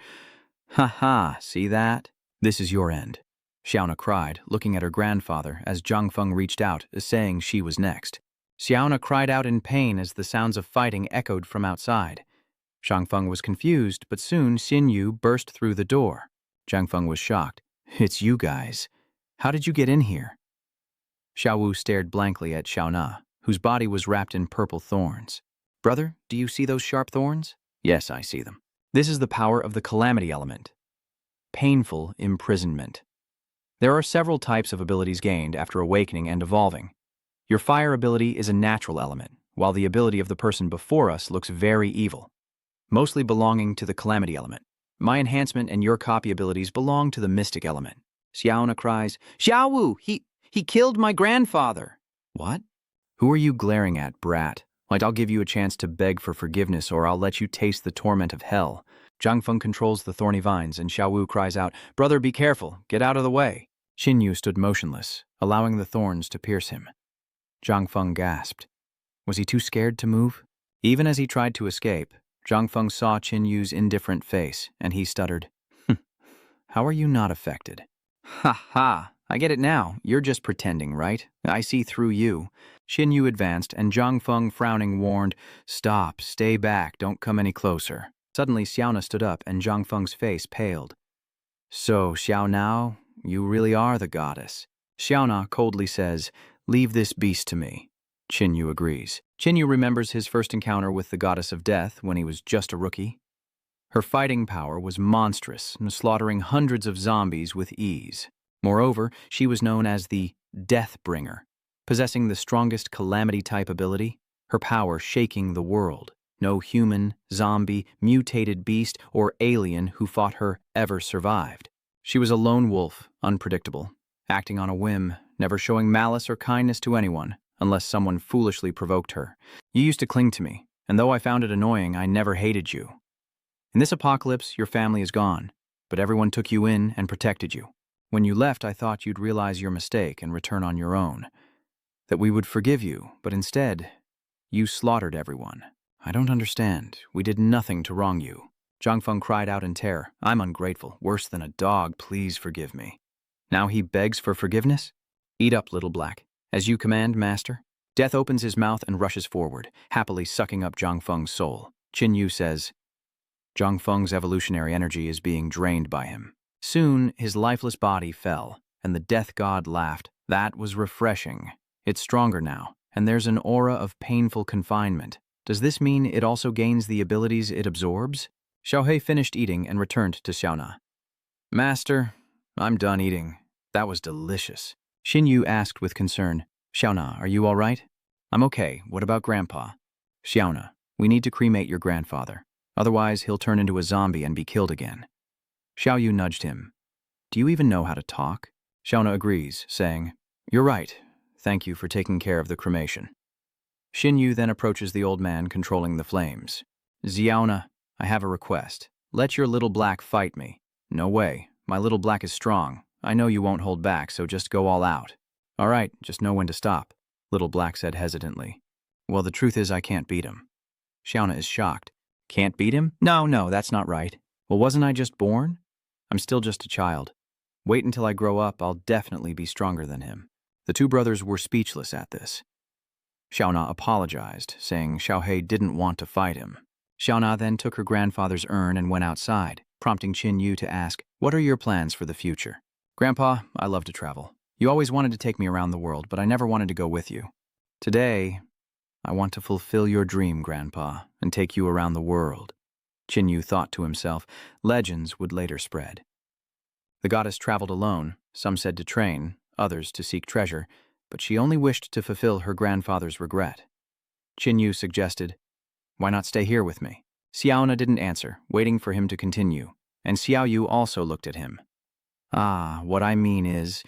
"Ha ha, see that? This is your end." Xiao Na cried, looking at her grandfather as Zhang Feng reached out, saying she was next. Xiao Na cried out in pain as the sounds of fighting echoed from outside. Zhang Feng was confused, but soon Qin Yu burst through the door. Zhang Feng was shocked. "It's you guys. How did you get in here?" Xiao Wu stared blankly at Xiao Na, whose body was wrapped in purple thorns. "Brother, do you see those sharp thorns?" "Yes, I see them." This is the power of the calamity element. Painful imprisonment. There are several types of abilities gained after awakening and evolving. Your fire ability is a natural element, while the ability of the person before us looks very evil, mostly belonging to the calamity element. My enhancement and your copy abilities belong to the mystic element. Xiaona cries, Xiaowu, he killed my grandfather. What? Who are you glaring at, brat? Like, I'll give you a chance to beg for forgiveness, or I'll let you taste the torment of hell. Zhang Feng controls the thorny vines, and Xiaowu cries out, Brother, be careful, get out of the way. Xin Yu stood motionless, allowing the thorns to pierce him. Zhang Feng gasped. Was he too scared to move? Even as he tried to escape, Zhang Feng saw Qin Yu's indifferent face, and he stuttered, How are you not affected? Ha ha, I get it now. You're just pretending, right? I see through you. Qin Yu advanced, and Zhang Feng, frowning, warned, Stop, stay back, don't come any closer. Suddenly, Xiaona stood up, and Zhang Feng's face paled. So, Xiaonao, you really are the goddess. Xiaona coldly says, Leave this beast to me. Qin Yu agrees. Qin Yu remembers his first encounter with the goddess of death when he was just a rookie. Her fighting power was monstrous, slaughtering hundreds of zombies with ease. Moreover, she was known as the Deathbringer, possessing the strongest calamity-type ability, her power shaking the world. No human, zombie, mutated beast, or alien who fought her ever survived. She was a lone wolf, unpredictable, acting on a whim, never showing malice or kindness to anyone, unless someone foolishly provoked her. You used to cling to me, and though I found it annoying, I never hated you. In this apocalypse, your family is gone, but everyone took you in and protected you. When you left, I thought you'd realize your mistake and return on your own. That we would forgive you, but instead, you slaughtered everyone. I don't understand. We did nothing to wrong you. Zhang Feng cried out in terror. I'm ungrateful, worse than a dog, please forgive me. Now he begs for forgiveness? Eat up, little black. As you command, master. Death opens his mouth and rushes forward, happily sucking up Zhang Feng's soul. Qin Yu says, Zhang Feng's evolutionary energy is being drained by him. Soon, his lifeless body fell, and the death god laughed. That was refreshing. It's stronger now, and there's an aura of painful confinement. Does this mean it also gains the abilities it absorbs? Xiaohei finished eating and returned to Xiaona. Master, I'm done eating. That was delicious. Xin Yu asked with concern, Xiaona, are you all right? I'm okay. What about Grandpa? Xiaona, we need to cremate your grandfather. Otherwise, he'll turn into a zombie and be killed again. Xiao Yu nudged him. Do you even know how to talk? Xiaona agrees, saying, You're right. Thank you for taking care of the cremation. Xin Yu then approaches the old man controlling the flames. Xiaona, I have a request. Let your little black fight me. No way. My little black is strong. I know you won't hold back, so just go all out. All right, just know when to stop, Little Black said hesitantly. Well, the truth is I can't beat him. Xiaona is shocked. Can't beat him? No, that's not right. Well, wasn't I just born? I'm still just a child. Wait until I grow up, I'll definitely be stronger than him. The two brothers were speechless at this. Xiaona apologized, saying Xiaohei didn't want to fight him. Xiaona then took her grandfather's urn and went outside, prompting Qin Yu to ask, What are your plans for the future? Grandpa, I love to travel. You always wanted to take me around the world, but I never wanted to go with you. Today, I want to fulfill your dream, Grandpa, and take you around the world. Qin Yu thought to himself, legends would later spread. The goddess traveled alone, some said to train, others to seek treasure, but she only wished to fulfill her grandfather's regret. Qin Yu suggested, Why not stay here with me? Xiaona didn't answer, waiting for him to continue, and Xiao Yu also looked at him. What I mean is,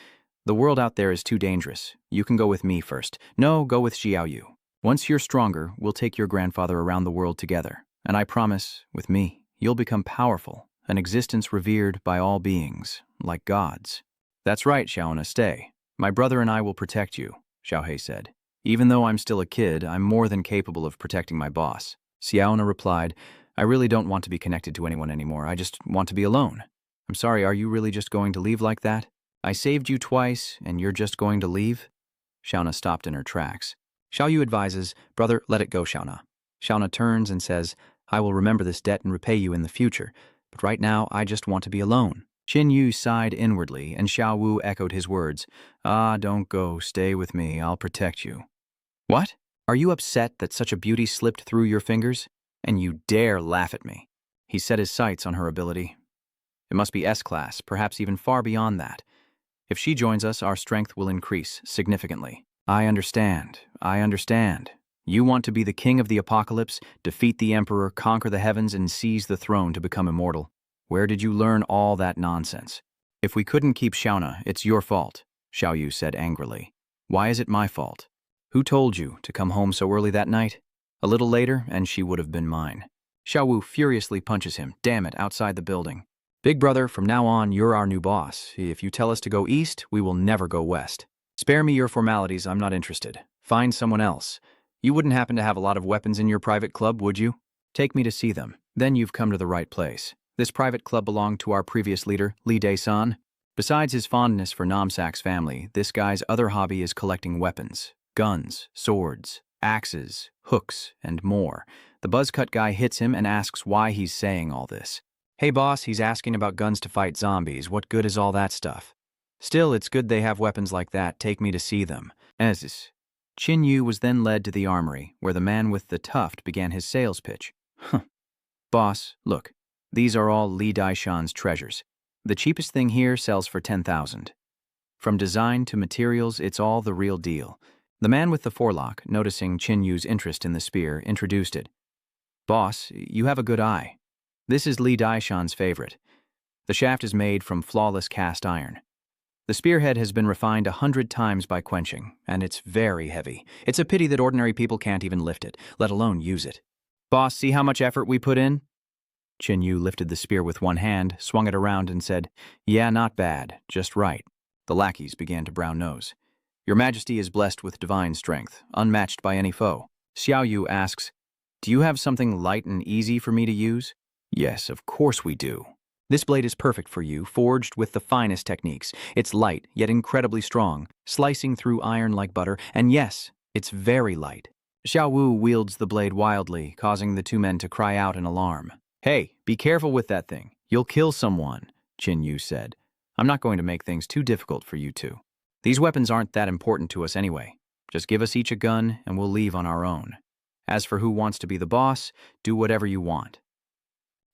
the world out there is too dangerous. You can go with me first. No, go with Xiao Yu. Once you're stronger, we'll take your grandfather around the world together. And I promise, with me, you'll become powerful, an existence revered by all beings, like gods. That's right, Xiaona, stay. My brother and I will protect you, Xiaohei said. Even though I'm still a kid, I'm more than capable of protecting my boss. Xiaona replied, I really don't want to be connected to anyone anymore. I just want to be alone. I'm sorry, are you really just going to leave like that? I saved you twice, and you're just going to leave? Xiaona stopped in her tracks. Xiao Yu advises, Brother, let it go, Xiaona. Xiaona turns and says, I will remember this debt and repay you in the future, but right now I just want to be alone. Qin Yu sighed inwardly, and Xiao Wu echoed his words, don't go, stay with me, I'll protect you. What? Are you upset that such a beauty slipped through your fingers? And you dare laugh at me? He set his sights on her ability. It must be S-class, perhaps even far beyond that. If she joins us, our strength will increase significantly. I understand. You want to be the king of the apocalypse, defeat the emperor, conquer the heavens, and seize the throne to become immortal. Where did you learn all that nonsense? If we couldn't keep Xiaona, it's your fault, Xiao Yu said angrily. Why is it my fault? Who told you to come home so early that night? A little later, and she would have been mine. Xiao Wu furiously punches him, damn it, outside the building. Big brother, from now on, you're our new boss. If you tell us to go east, we will never go west. Spare me your formalities, I'm not interested. Find someone else. You wouldn't happen to have a lot of weapons in your private club, would you? Take me to see them. Then you've come to the right place. This private club belonged to our previous leader, Li Dae-san. Besides his fondness for Namsak's family, this guy's other hobby is collecting weapons. Guns, swords, axes, hooks, and more. The buzzcut guy hits him and asks why he's saying all this. Hey boss, he's asking about guns to fight zombies. What good is all that stuff? Still, it's good they have weapons like that. Take me to see them. As Qin Yu was then led to the armory, where the man with the tuft began his sales pitch. Boss, look. These are all Li Daishan's treasures. The cheapest thing here sells for 10,000. From design to materials, it's all the real deal. The man with the forelock, noticing Qin Yu's interest in the spear, introduced it. Boss, you have a good eye. This is Li Daishan's favorite. The shaft is made from flawless cast iron. The spearhead has been refined 100 times by quenching, and it's very heavy. It's a pity that ordinary people can't even lift it, let alone use it. Boss, see how much effort we put in? Qin Yu lifted the spear with one hand, swung it around, and said, Yeah, not bad, just right. The lackeys began to brown nose. Your Majesty is blessed with divine strength, unmatched by any foe. Xiao Yu asks, Do you have something light and easy for me to use? Yes, of course we do. This blade is perfect for you, forged with the finest techniques. It's light, yet incredibly strong, slicing through iron like butter, and yes, it's very light. Xiao Wu wields the blade wildly, causing the two men to cry out in alarm. Hey, be careful with that thing. You'll kill someone, Qin Yu said. I'm not going to make things too difficult for you two. These weapons aren't that important to us anyway. Just give us each a gun, and we'll leave on our own. As for who wants to be the boss, do whatever you want.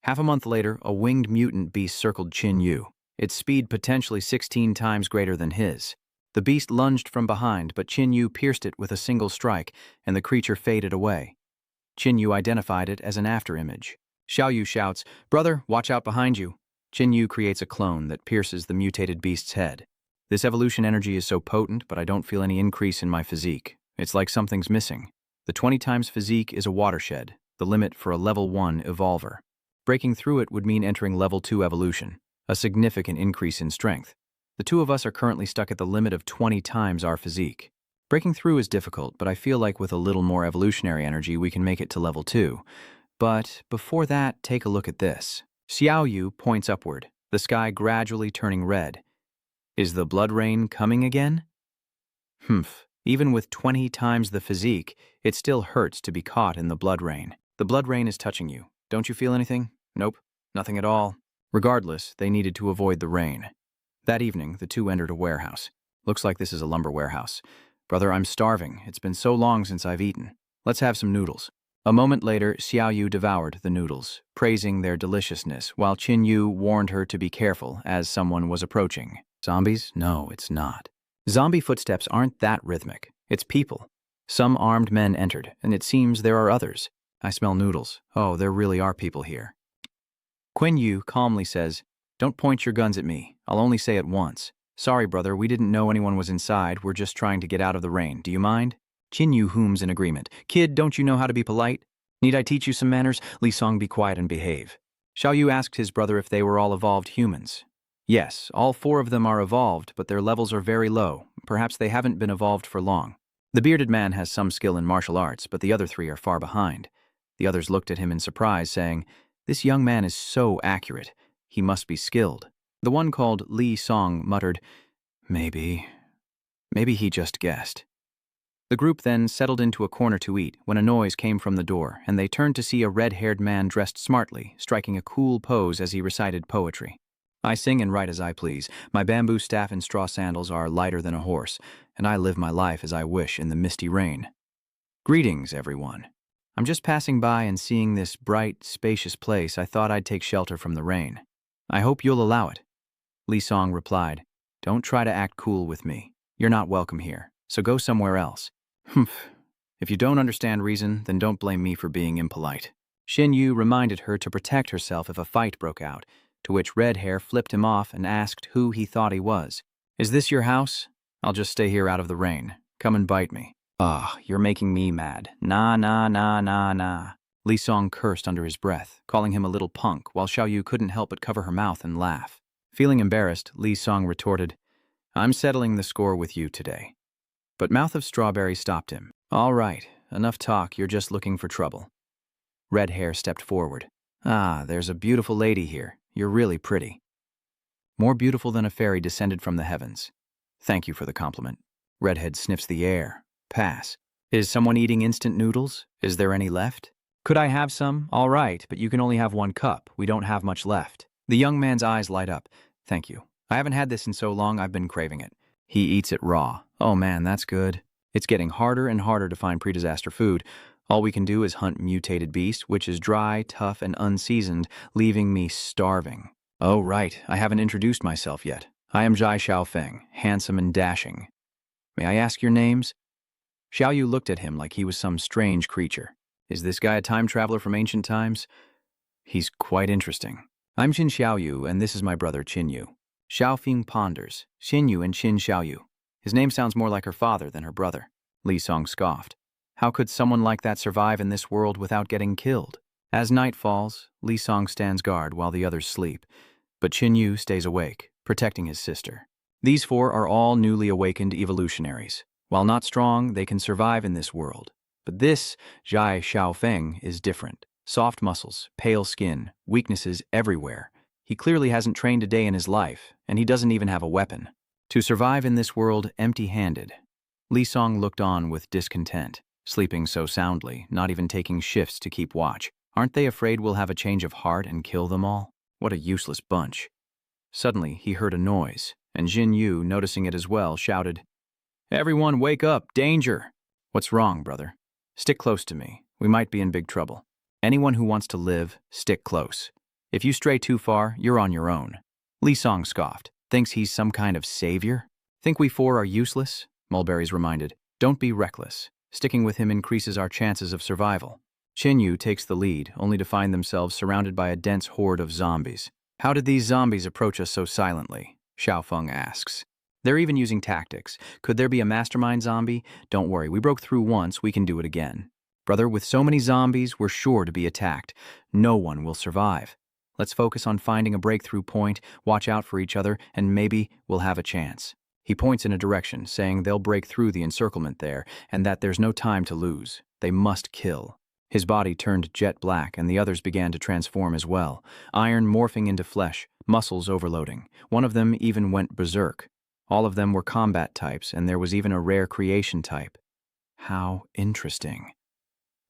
Half a month later, a winged mutant beast circled Qin Yu, its speed potentially 16 times greater than his. The beast lunged from behind, but Qin Yu pierced it with a single strike, and the creature faded away. Qin Yu identified it as an afterimage. Xiao Yu shouts, Brother, watch out behind you. Qin Yu creates a clone that pierces the mutated beast's head. This evolution energy is so potent, but I don't feel any increase in my physique. It's like something's missing. The 20 times physique is a watershed, the limit for a level 1 evolver. Breaking through it would mean entering level 2 evolution, a significant increase in strength. The two of us are currently stuck at the limit of 20 times our physique. Breaking through is difficult, but I feel like with a little more evolutionary energy we can make it to level 2. But before that, take a look at this. Xiao Yu points upward, the sky gradually turning red. Is the blood rain coming again? Even with 20 times the physique, it still hurts to be caught in the blood rain. The blood rain is touching you. Don't you feel anything? Nope, nothing at all. Regardless, they needed to avoid the rain. That evening, the two entered a warehouse. Looks like this is a lumber warehouse. Brother, I'm starving. It's been so long since I've eaten. Let's have some noodles. A moment later, Xiao Yu devoured the noodles, praising their deliciousness, while Qin Yu warned her to be careful as someone was approaching. Zombies? No, it's not. Zombie footsteps aren't that rhythmic. It's people. Some armed men entered, and it seems there are others. I smell noodles. Oh, there really are people here. Qin Yu calmly says, Don't point your guns at me. I'll only say it once. Sorry, brother, we didn't know anyone was inside. We're just trying to get out of the rain. Do you mind? Qin Yu hooms in agreement. Kid, don't you know how to be polite? Need I teach you some manners? Li Song, be quiet and behave. Xiao Yu asked his brother if they were all evolved humans. Yes, all 4 of them are evolved, but their levels are very low. Perhaps they haven't been evolved for long. The bearded man has some skill in martial arts, but the other 3 are far behind. The others looked at him in surprise, saying, This young man is so accurate. He must be skilled. The one called Li Song muttered, Maybe he just guessed. The group then settled into a corner to eat when a noise came from the door, and they turned to see a red-haired man dressed smartly, striking a cool pose as he recited poetry. I sing and write as I please. My bamboo staff and straw sandals are lighter than a horse, and I live my life as I wish in the misty rain. Greetings, everyone. I'm just passing by and seeing this bright, spacious place. I thought I'd take shelter from the rain. I hope you'll allow it. Li Song replied, Don't try to act cool with me. You're not welcome here, so go somewhere else. If you don't understand reason, then don't blame me for being impolite. Qin Yu reminded her to protect herself if a fight broke out, to which Red Hair flipped him off and asked who he thought he was. "Is this your house? I'll just stay here out of the rain. Come and bite me." "Ah, you're making me mad. Nah, nah, nah, nah, nah." Li Song cursed under his breath, calling him a little punk, while Xiao Yu couldn't help but cover her mouth and laugh. Feeling embarrassed, Li Song retorted, "I'm settling the score with you today." But Mouth of Strawberry stopped him. "All right, enough talk, you're just looking for trouble." Red Hair stepped forward. "Ah, there's a beautiful lady here. You're really pretty." More beautiful than a fairy descended from the heavens. "Thank you for the compliment." Redhead sniffs the air. "Pass. Is someone eating instant noodles? Is there any left?" "Could I have some? All right, but you can only have 1 cup. We don't have much left." The young man's eyes light up. "Thank you. I haven't had this in so long I've been craving it." He eats it raw. "Oh man, that's good." It's getting harder and harder to find pre-disaster food. All we can do is hunt mutated beast, which is dry, tough, and unseasoned, leaving me starving. "Oh right, I haven't introduced myself yet. I am Zhai Xiaofeng, handsome and dashing. May I ask your names?" Xiao Yu looked at him like he was some strange creature. Is this guy a time traveler from ancient times? He's quite interesting. "I'm Qin Xiaoyu, and this is my brother Qin Yu." Xiaofeng ponders. Qin Yu and Qin Xiaoyu. His name sounds more like her father than her brother. Li Song scoffed. How could someone like that survive in this world without getting killed? As night falls, Li Song stands guard while the others sleep, but Qin Yu stays awake, protecting his sister. These 4 are all newly awakened evolutionaries. While not strong, they can survive in this world. But this Zhai Xiaofeng is different. Soft muscles, pale skin, weaknesses everywhere. He clearly hasn't trained a day in his life, and he doesn't even have a weapon. To survive in this world empty-handed. Li Song looked on with discontent, sleeping so soundly, not even taking shifts to keep watch. Aren't they afraid we'll have a change of heart and kill them all? What a useless bunch. Suddenly, he heard a noise, and Jin Yu, noticing it as well, shouted, "Everyone wake up, danger!" "What's wrong, brother?" "Stick close to me. We might be in big trouble. Anyone who wants to live, stick close. If you stray too far, you're on your own." Li Song scoffed. Thinks he's some kind of savior? "Think we 4 are useless?" Mulberry's reminded. "Don't be reckless. Sticking with him increases our chances of survival." Qin Yu takes the lead, only to find themselves surrounded by a dense horde of zombies. "How did these zombies approach us so silently?" Xiaofeng asks. "They're even using tactics. Could there be a mastermind zombie? Don't worry, we broke through once, we can do it again." "Brother, with so many zombies, we're sure to be attacked. No one will survive. Let's focus on finding a breakthrough point, watch out for each other, and maybe we'll have a chance." He points in a direction, saying they'll break through the encirclement there, and that there's no time to lose. They must kill. His body turned jet black, and the others began to transform as well. Iron morphing into flesh, muscles overloading. One of them even went berserk. All of them were combat types, and there was even a rare creation type. How interesting.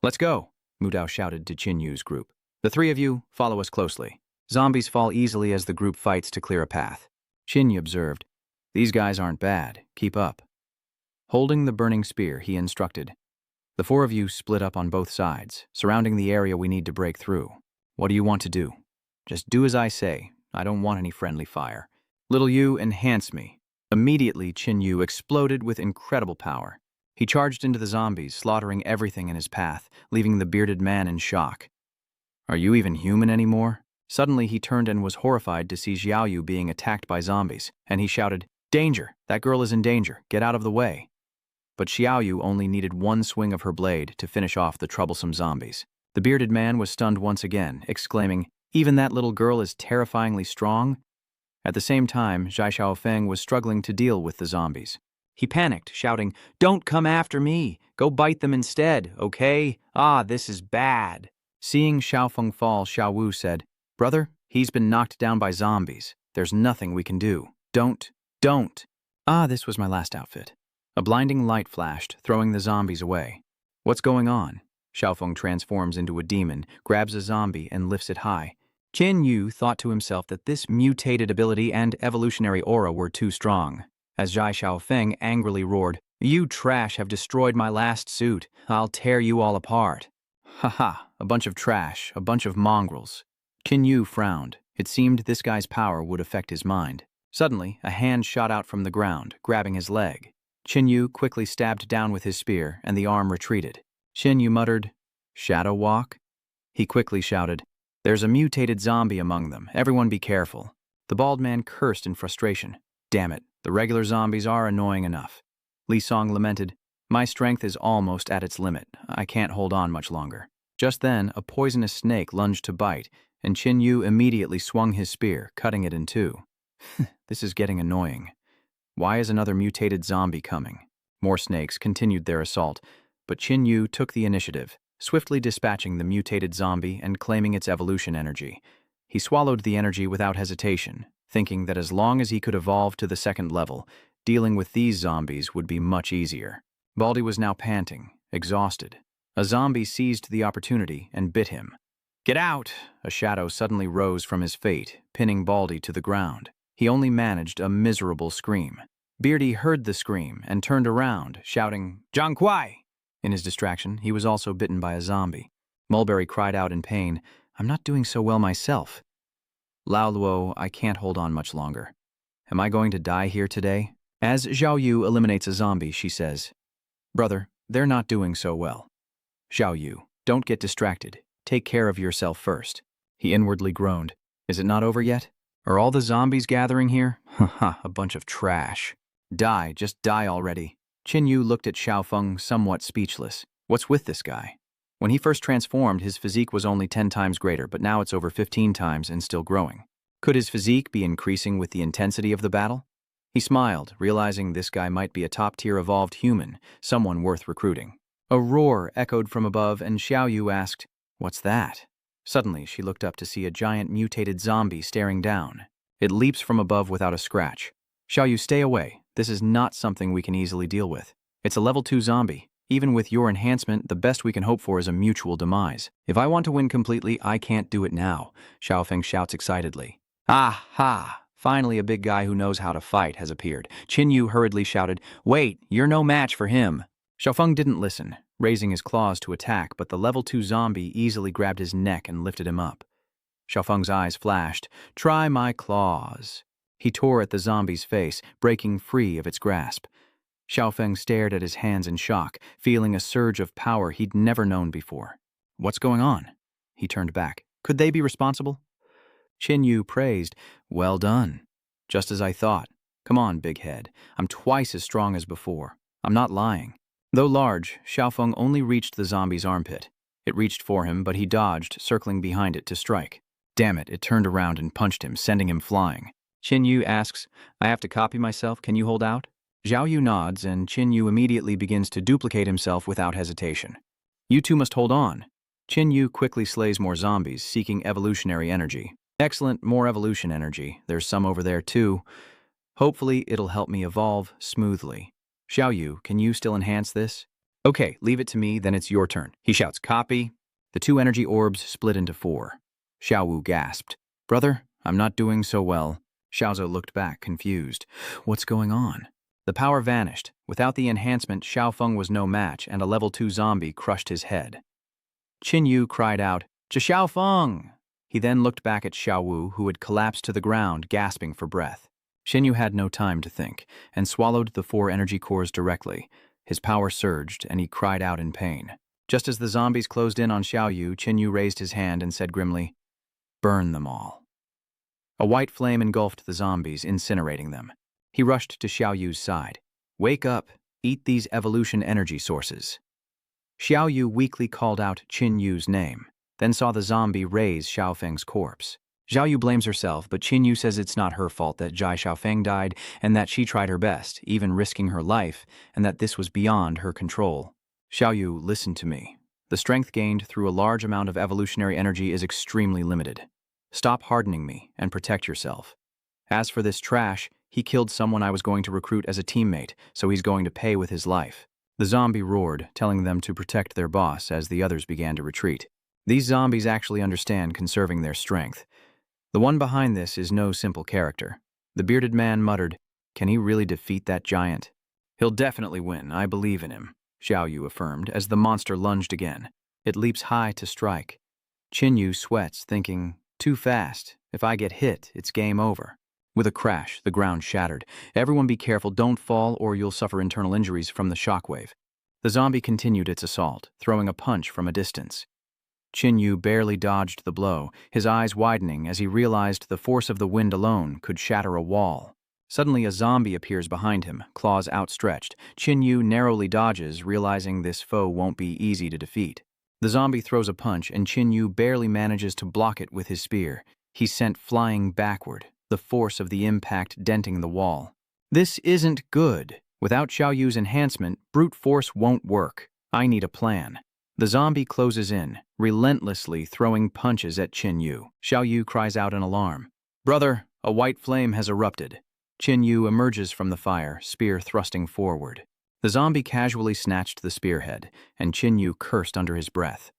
"Let's go," Mudao shouted to Qin Yu's group. "The 3 of you, follow us closely. Zombies fall easily as the group fights to clear a path." Qin Yu observed, "These guys aren't bad. Keep up." Holding the burning spear, he instructed, "The 4 of you split up on both sides, surrounding the area we need to break through. What do you want to do? Just do as I say. I don't want any friendly fire. Little Yu, enhance me." Immediately, Qin Yu exploded with incredible power. He charged into the zombies, slaughtering everything in his path, leaving the bearded man in shock. "Are you even human anymore?" Suddenly, he turned and was horrified to see Xiao Yu being attacked by zombies, and he shouted, "Danger! That girl is in danger. Get out of the way." But Xiao Yu only needed 1 swing of her blade to finish off the troublesome zombies. The bearded man was stunned once again, exclaiming, "Even that little girl is terrifyingly strong?" At the same time, Zhai Xiaofeng was struggling to deal with the zombies. He panicked, shouting, "Don't come after me! Go bite them instead, okay? Ah, this is bad." Seeing Xiaofeng fall, Xiao Wu said, "Brother, he's been knocked down by zombies. There's nothing we can do. Don't. Ah, this was my last outfit." A blinding light flashed, throwing the zombies away. "What's going on?" Xiaofeng transforms into a demon, grabs a zombie, and lifts it high. Qin Yu thought to himself that this mutated ability and evolutionary aura were too strong. As Zhai Xiaofeng angrily roared, "You trash have destroyed my last suit. I'll tear you all apart." "Haha, a bunch of trash, a bunch of mongrels." Qin Yu frowned. It seemed this guy's power would affect his mind. Suddenly, a hand shot out from the ground, grabbing his leg. Qin Yu quickly stabbed down with his spear, and the arm retreated. Qin Yu muttered, "Shadow walk?" He quickly shouted, There's a mutated zombie among them. Everyone be careful. The bald man cursed in frustration. Damn it, the regular zombies are annoying enough. Li Song lamented, my strength is almost at its limit. I can't hold on much longer. Just then, a poisonous snake lunged to bite, and Qin Yu immediately swung his spear, cutting it in two. This is getting annoying. Why is another mutated zombie coming? More snakes continued their assault, but Qin Yu took the initiative, swiftly dispatching the mutated zombie and claiming its evolution energy. He swallowed the energy without hesitation, thinking that as long as he could evolve to the second level, dealing with these zombies would be much easier. Baldy was now panting, exhausted. A zombie seized the opportunity and bit him. Get out! A shadow suddenly rose from his fate, pinning Baldy to the ground. He only managed a miserable scream. Beardy heard the scream and turned around, shouting, Zhang Kuai! In his distraction, he was also bitten by a zombie. Mulberry cried out in pain, I'm not doing so well myself. Lao Luo, I can't hold on much longer. Am I going to die here today? As Zhao Yu eliminates a zombie, she says, Brother, they're not doing so well. Zhao Yu, don't get distracted. Take care of yourself first. He inwardly groaned. Is it not over yet? Are all the zombies gathering here? Haha, a bunch of trash. Die, just die already. Qin Yu looked at Xiaofeng somewhat speechless. What's with this guy? When he first transformed, his physique was only 10 times greater, but now it's over 15 times and still growing. Could his physique be increasing with the intensity of the battle? He smiled, realizing this guy might be a top-tier evolved human, someone worth recruiting. A roar echoed from above, and Xiao Yu asked, What's that? Suddenly, she looked up to see a giant mutated zombie staring down. It leaps from above without a scratch. Xiao Yu, stay away. This is not something we can easily deal with. It's a level 2 zombie. Even with your enhancement, the best we can hope for is a mutual demise. If I want to win completely, I can't do it now, Xiaofeng shouts excitedly. Ah ha! Finally a big guy who knows how to fight has appeared. Qin Yu hurriedly shouted, Wait, you're no match for him. Xiaofeng didn't listen, raising his claws to attack, but the level 2 zombie easily grabbed his neck and lifted him up. Xiaofeng's eyes flashed. Try my claws. He tore at the zombie's face, breaking free of its grasp. Xiaofeng stared at his hands in shock, feeling a surge of power he'd never known before. What's going on? He turned back. Could they be responsible? Qin Yu praised. Well done. Just as I thought. Come on, big head. I'm twice as strong as before. I'm not lying. Though large, Xiaofeng only reached the zombie's armpit. It reached for him, but he dodged, circling behind it to strike. Damn it, it turned around and punched him, sending him flying. Qin Yu asks, I have to copy myself, can you hold out? Zhao Yu nods, and Qin Yu immediately begins to duplicate himself without hesitation. You two must hold on. Qin Yu quickly slays more zombies, seeking evolutionary energy. Excellent, more evolution energy. There's some over there too. Hopefully, it'll help me evolve smoothly. Xiao Yu, can you still enhance this? Okay, leave it to me, then it's your turn. He shouts, copy. The 2 energy orbs split into 4. Xiao Wu gasped. Brother, I'm not doing so well. Xiaozhou looked back, confused. What's going on? The power vanished. Without the enhancement, Xiaofeng was no match, and a level 2 zombie crushed his head. Qin Yu cried out, Xiaofeng! He then looked back at Xiao Wu, who had collapsed to the ground, gasping for breath. Qin Yu had no time to think, and swallowed the 4 energy cores directly. His power surged, and he cried out in pain. Just as the zombies closed in on Xiao Yu, Qin Yu raised his hand and said grimly, Burn them all. A white flame engulfed the zombies, incinerating them. He rushed to Xiao Yu's side. Wake up, eat these evolution energy sources. Xiao Yu weakly called out Qin Yu's name, then saw the zombie raise Xiaofeng's corpse. Xiao Yu blames herself, but Qin Yu says it's not her fault that Jai Xiaofeng died, and that she tried her best, even risking her life, and that this was beyond her control. Xiao Yu, listen to me. The strength gained through a large amount of evolutionary energy is extremely limited. Stop hardening me and protect yourself. As for this trash, he killed someone I was going to recruit as a teammate, so he's going to pay with his life. The zombie roared, telling them to protect their boss as the others began to retreat. These zombies actually understand conserving their strength. The one behind this is no simple character. The bearded man muttered, Can he really defeat that giant? He'll definitely win, I believe in him, Xiao Yu affirmed as the monster lunged again. It leaps high to strike. Qin Yu sweats, thinking, Too fast. If I get hit, it's game over. With a crash, the ground shattered. Everyone be careful, don't fall or you'll suffer internal injuries from the shockwave. The zombie continued its assault, throwing a punch from a distance. Qin Yu barely dodged the blow, his eyes widening as he realized the force of the wind alone could shatter a wall. Suddenly a zombie appears behind him, claws outstretched. Qin Yu narrowly dodges, realizing this foe won't be easy to defeat. The zombie throws a punch, and Qin Yu barely manages to block it with his spear. He's sent flying backward, the force of the impact denting the wall. This isn't good. Without Xiao Yu's enhancement, brute force won't work. I need a plan. The zombie closes in, relentlessly throwing punches at Qin Yu. Xiao Yu cries out in alarm. "Brother, a white flame has erupted." Qin Yu emerges from the fire, spear thrusting forward. The zombie casually snatched the spearhead, and Qin Yu cursed under his breath.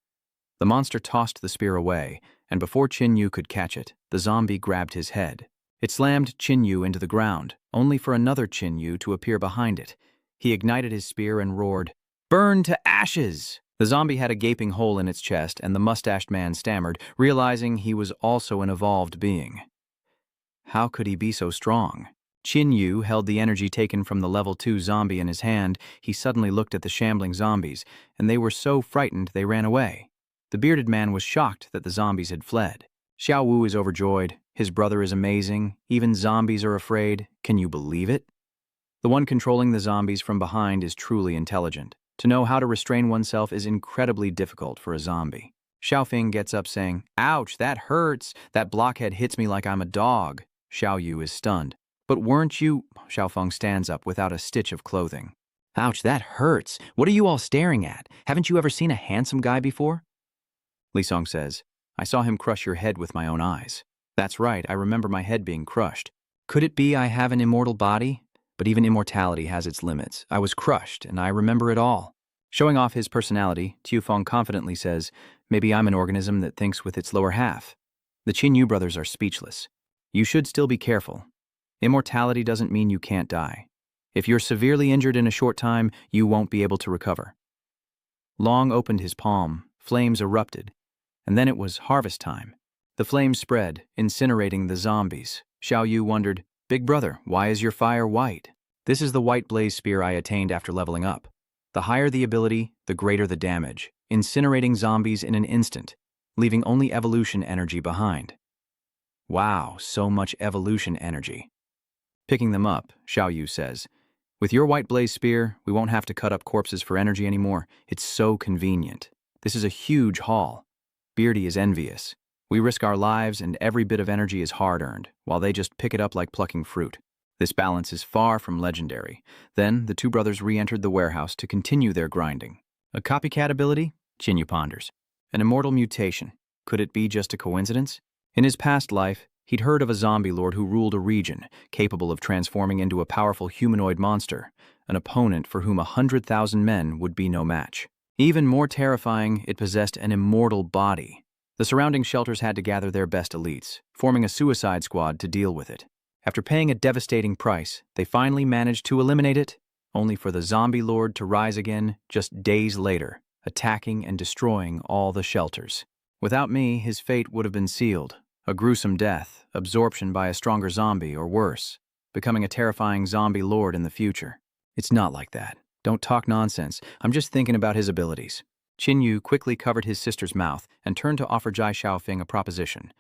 The monster tossed the spear away, and before Qin Yu could catch it, the zombie grabbed his head. It slammed Qin Yu into the ground, only for another Qin Yu to appear behind it. He ignited his spear and roared, "Burn to ashes!" The zombie had a gaping hole in its chest, and the mustached man stammered, realizing he was also an evolved being. How could he be so strong? Qin Yu held the energy taken from the level 2 zombie in his hand. He suddenly looked at the shambling zombies, and they were so frightened they ran away. The bearded man was shocked that the zombies had fled. Xiao Wu is overjoyed. His brother is amazing. Even zombies are afraid. Can you believe it? The one controlling the zombies from behind is truly intelligent. To know how to restrain oneself is incredibly difficult for a zombie. Xiaofeng gets up saying, "Ouch, that hurts. That blockhead hits me like I'm a dog." Xiao Yu is stunned. "But weren't you—" Xiaofeng stands up without a stitch of clothing. "Ouch, that hurts. What are you all staring at? Haven't you ever seen a handsome guy before?" Li Song says, "I saw him crush your head with my own eyes." "That's right, I remember my head being crushed. Could it be I have an immortal body? But even immortality has its limits. I was crushed, and I remember it all." Showing off his personality, Tiufeng confidently says, "Maybe I'm an organism that thinks with its lower half." The Qin Yu brothers are speechless. "You should still be careful. Immortality doesn't mean you can't die. If you're severely injured in a short time, you won't be able to recover." Long opened his palm, flames erupted, and then it was harvest time. The flames spread, incinerating the zombies. Xiao Yu wondered, "Big brother, why is your fire white?" "This is the white blaze spear I attained after leveling up. The higher the ability, the greater the damage, incinerating zombies in an instant, leaving only evolution energy behind." Wow, so much evolution energy. Picking them up, Xiao Yu says, "With your white blaze spear, we won't have to cut up corpses for energy anymore. It's so convenient. This is a huge haul." Beardy is envious. "We risk our lives, and every bit of energy is hard-earned, while they just pick it up like plucking fruit." This balance is far from legendary. Then the two brothers re-entered the warehouse to continue their grinding. A copycat ability? Qin Yu ponders. An immortal mutation. Could it be just a coincidence? In his past life, he'd heard of a zombie lord who ruled a region, capable of transforming into a powerful humanoid monster, an opponent for whom 100,000 men would be no match. Even more terrifying, it possessed an immortal body. The surrounding shelters had to gather their best elites, forming a suicide squad to deal with it. After paying a devastating price, they finally managed to eliminate it, only for the zombie lord to rise again just days later, attacking and destroying all the shelters. Without me, his fate would have been sealed. A gruesome death, absorption by a stronger zombie, or worse, becoming a terrifying zombie lord in the future. It's not like that. Don't talk nonsense. I'm just thinking about his abilities. Qin Yu quickly covered his sister's mouth and turned to offer Jai Xiaofeng a proposition.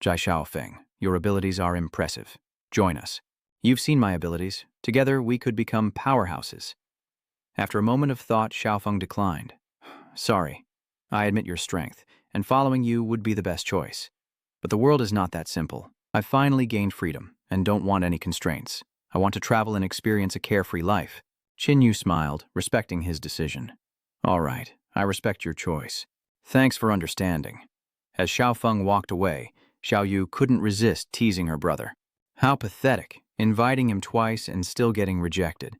"Jai Xiaofeng, your abilities are impressive. Join us. You've seen my abilities. Together, we could become powerhouses." After a moment of thought, Xiaofeng declined. "Sorry. I admit your strength, and following you would be the best choice. But the world is not that simple. I've finally gained freedom, and don't want any constraints. I want to travel and experience a carefree life." Qin Yu smiled, respecting his decision. "All right, I respect your choice. Thanks for understanding." As Xiaofeng walked away, Xiao Yu couldn't resist teasing her brother. How pathetic, inviting him twice and still getting rejected.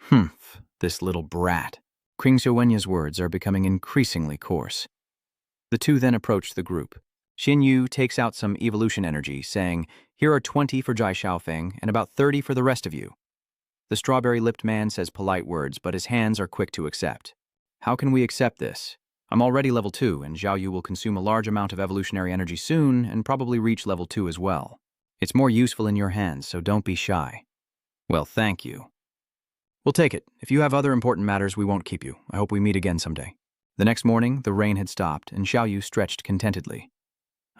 "Humph, this little brat." Qing Xiuwenya's words are becoming increasingly coarse. The two then approached the group. Qin Yu takes out some evolution energy, saying, "Here are 20 for Jai Xiaofeng and about 30 for the rest of you." The strawberry-lipped man says polite words, but his hands are quick to accept. "How can we accept this? I'm already level 2, and Xiao Yu will consume a large amount of evolutionary energy soon and probably reach level 2 as well. It's more useful in your hands, so don't be shy." "Well, thank you." "We'll take it. If you have other important matters, we won't keep you. I hope we meet again someday." The next morning, the rain had stopped, and Xiaoyu stretched contentedly.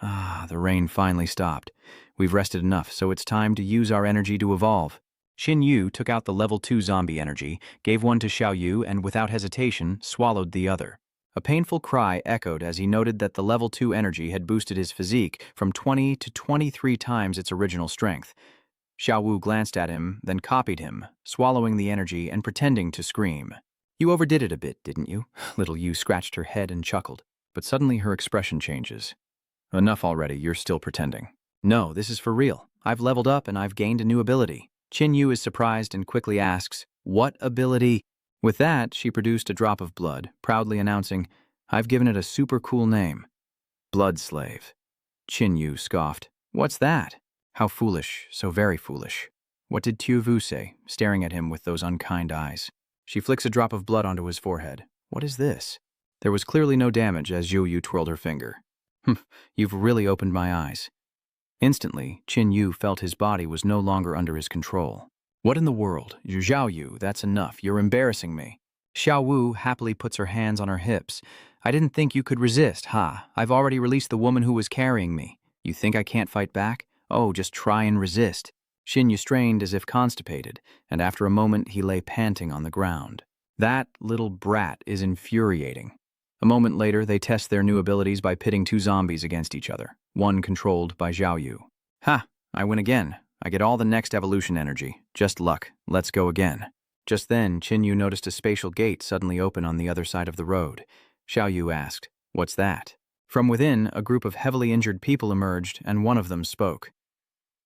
Ah, the rain finally stopped. We've rested enough, so it's time to use our energy to evolve. Xin Yu took out the level 2 zombie energy, gave one to Xiaoyu, and without hesitation, swallowed the other. A painful cry echoed as he noted that the level 2 energy had boosted his physique from 20 to 23 times its original strength. Xiaowu glanced at him, then copied him, swallowing the energy and pretending to scream. You overdid it a bit, didn't you? Little Yu scratched her head and chuckled, but suddenly her expression changes. Enough already, you're still pretending. No, this is for real. I've leveled up and I've gained a new ability. Qin Yu is surprised and quickly asks, what ability? With that, she produced a drop of blood, proudly announcing, I've given it a super cool name. Blood Slave. Qin Yu scoffed. What's that? How foolish, so very foolish. What did Tu Vu say, staring at him with those unkind eyes? She flicks a drop of blood onto his forehead. What is this? There was clearly no damage as Yu Yu twirled her finger. You've really opened my eyes. Instantly, Qin Yu felt his body was no longer under his control. What in the world? Zhao Yu, that's enough. You're embarrassing me. Xiao Wu happily puts her hands on her hips. I didn't think you could resist, ha. I've already released the woman who was carrying me. You think I can't fight back? Oh, just try and resist. Xin Yu strained as if constipated, and after a moment he lay panting on the ground. That little brat is infuriating. A moment later, they test their new abilities by pitting two zombies against each other, one controlled by Zhao Yu. Ha! I win again. I get all the next evolution energy. Just luck. Let's go again. Just then, Qin Yu noticed a spatial gate suddenly open on the other side of the road. Xiao Yu asked, What's that? From within, a group of heavily injured people emerged, and one of them spoke.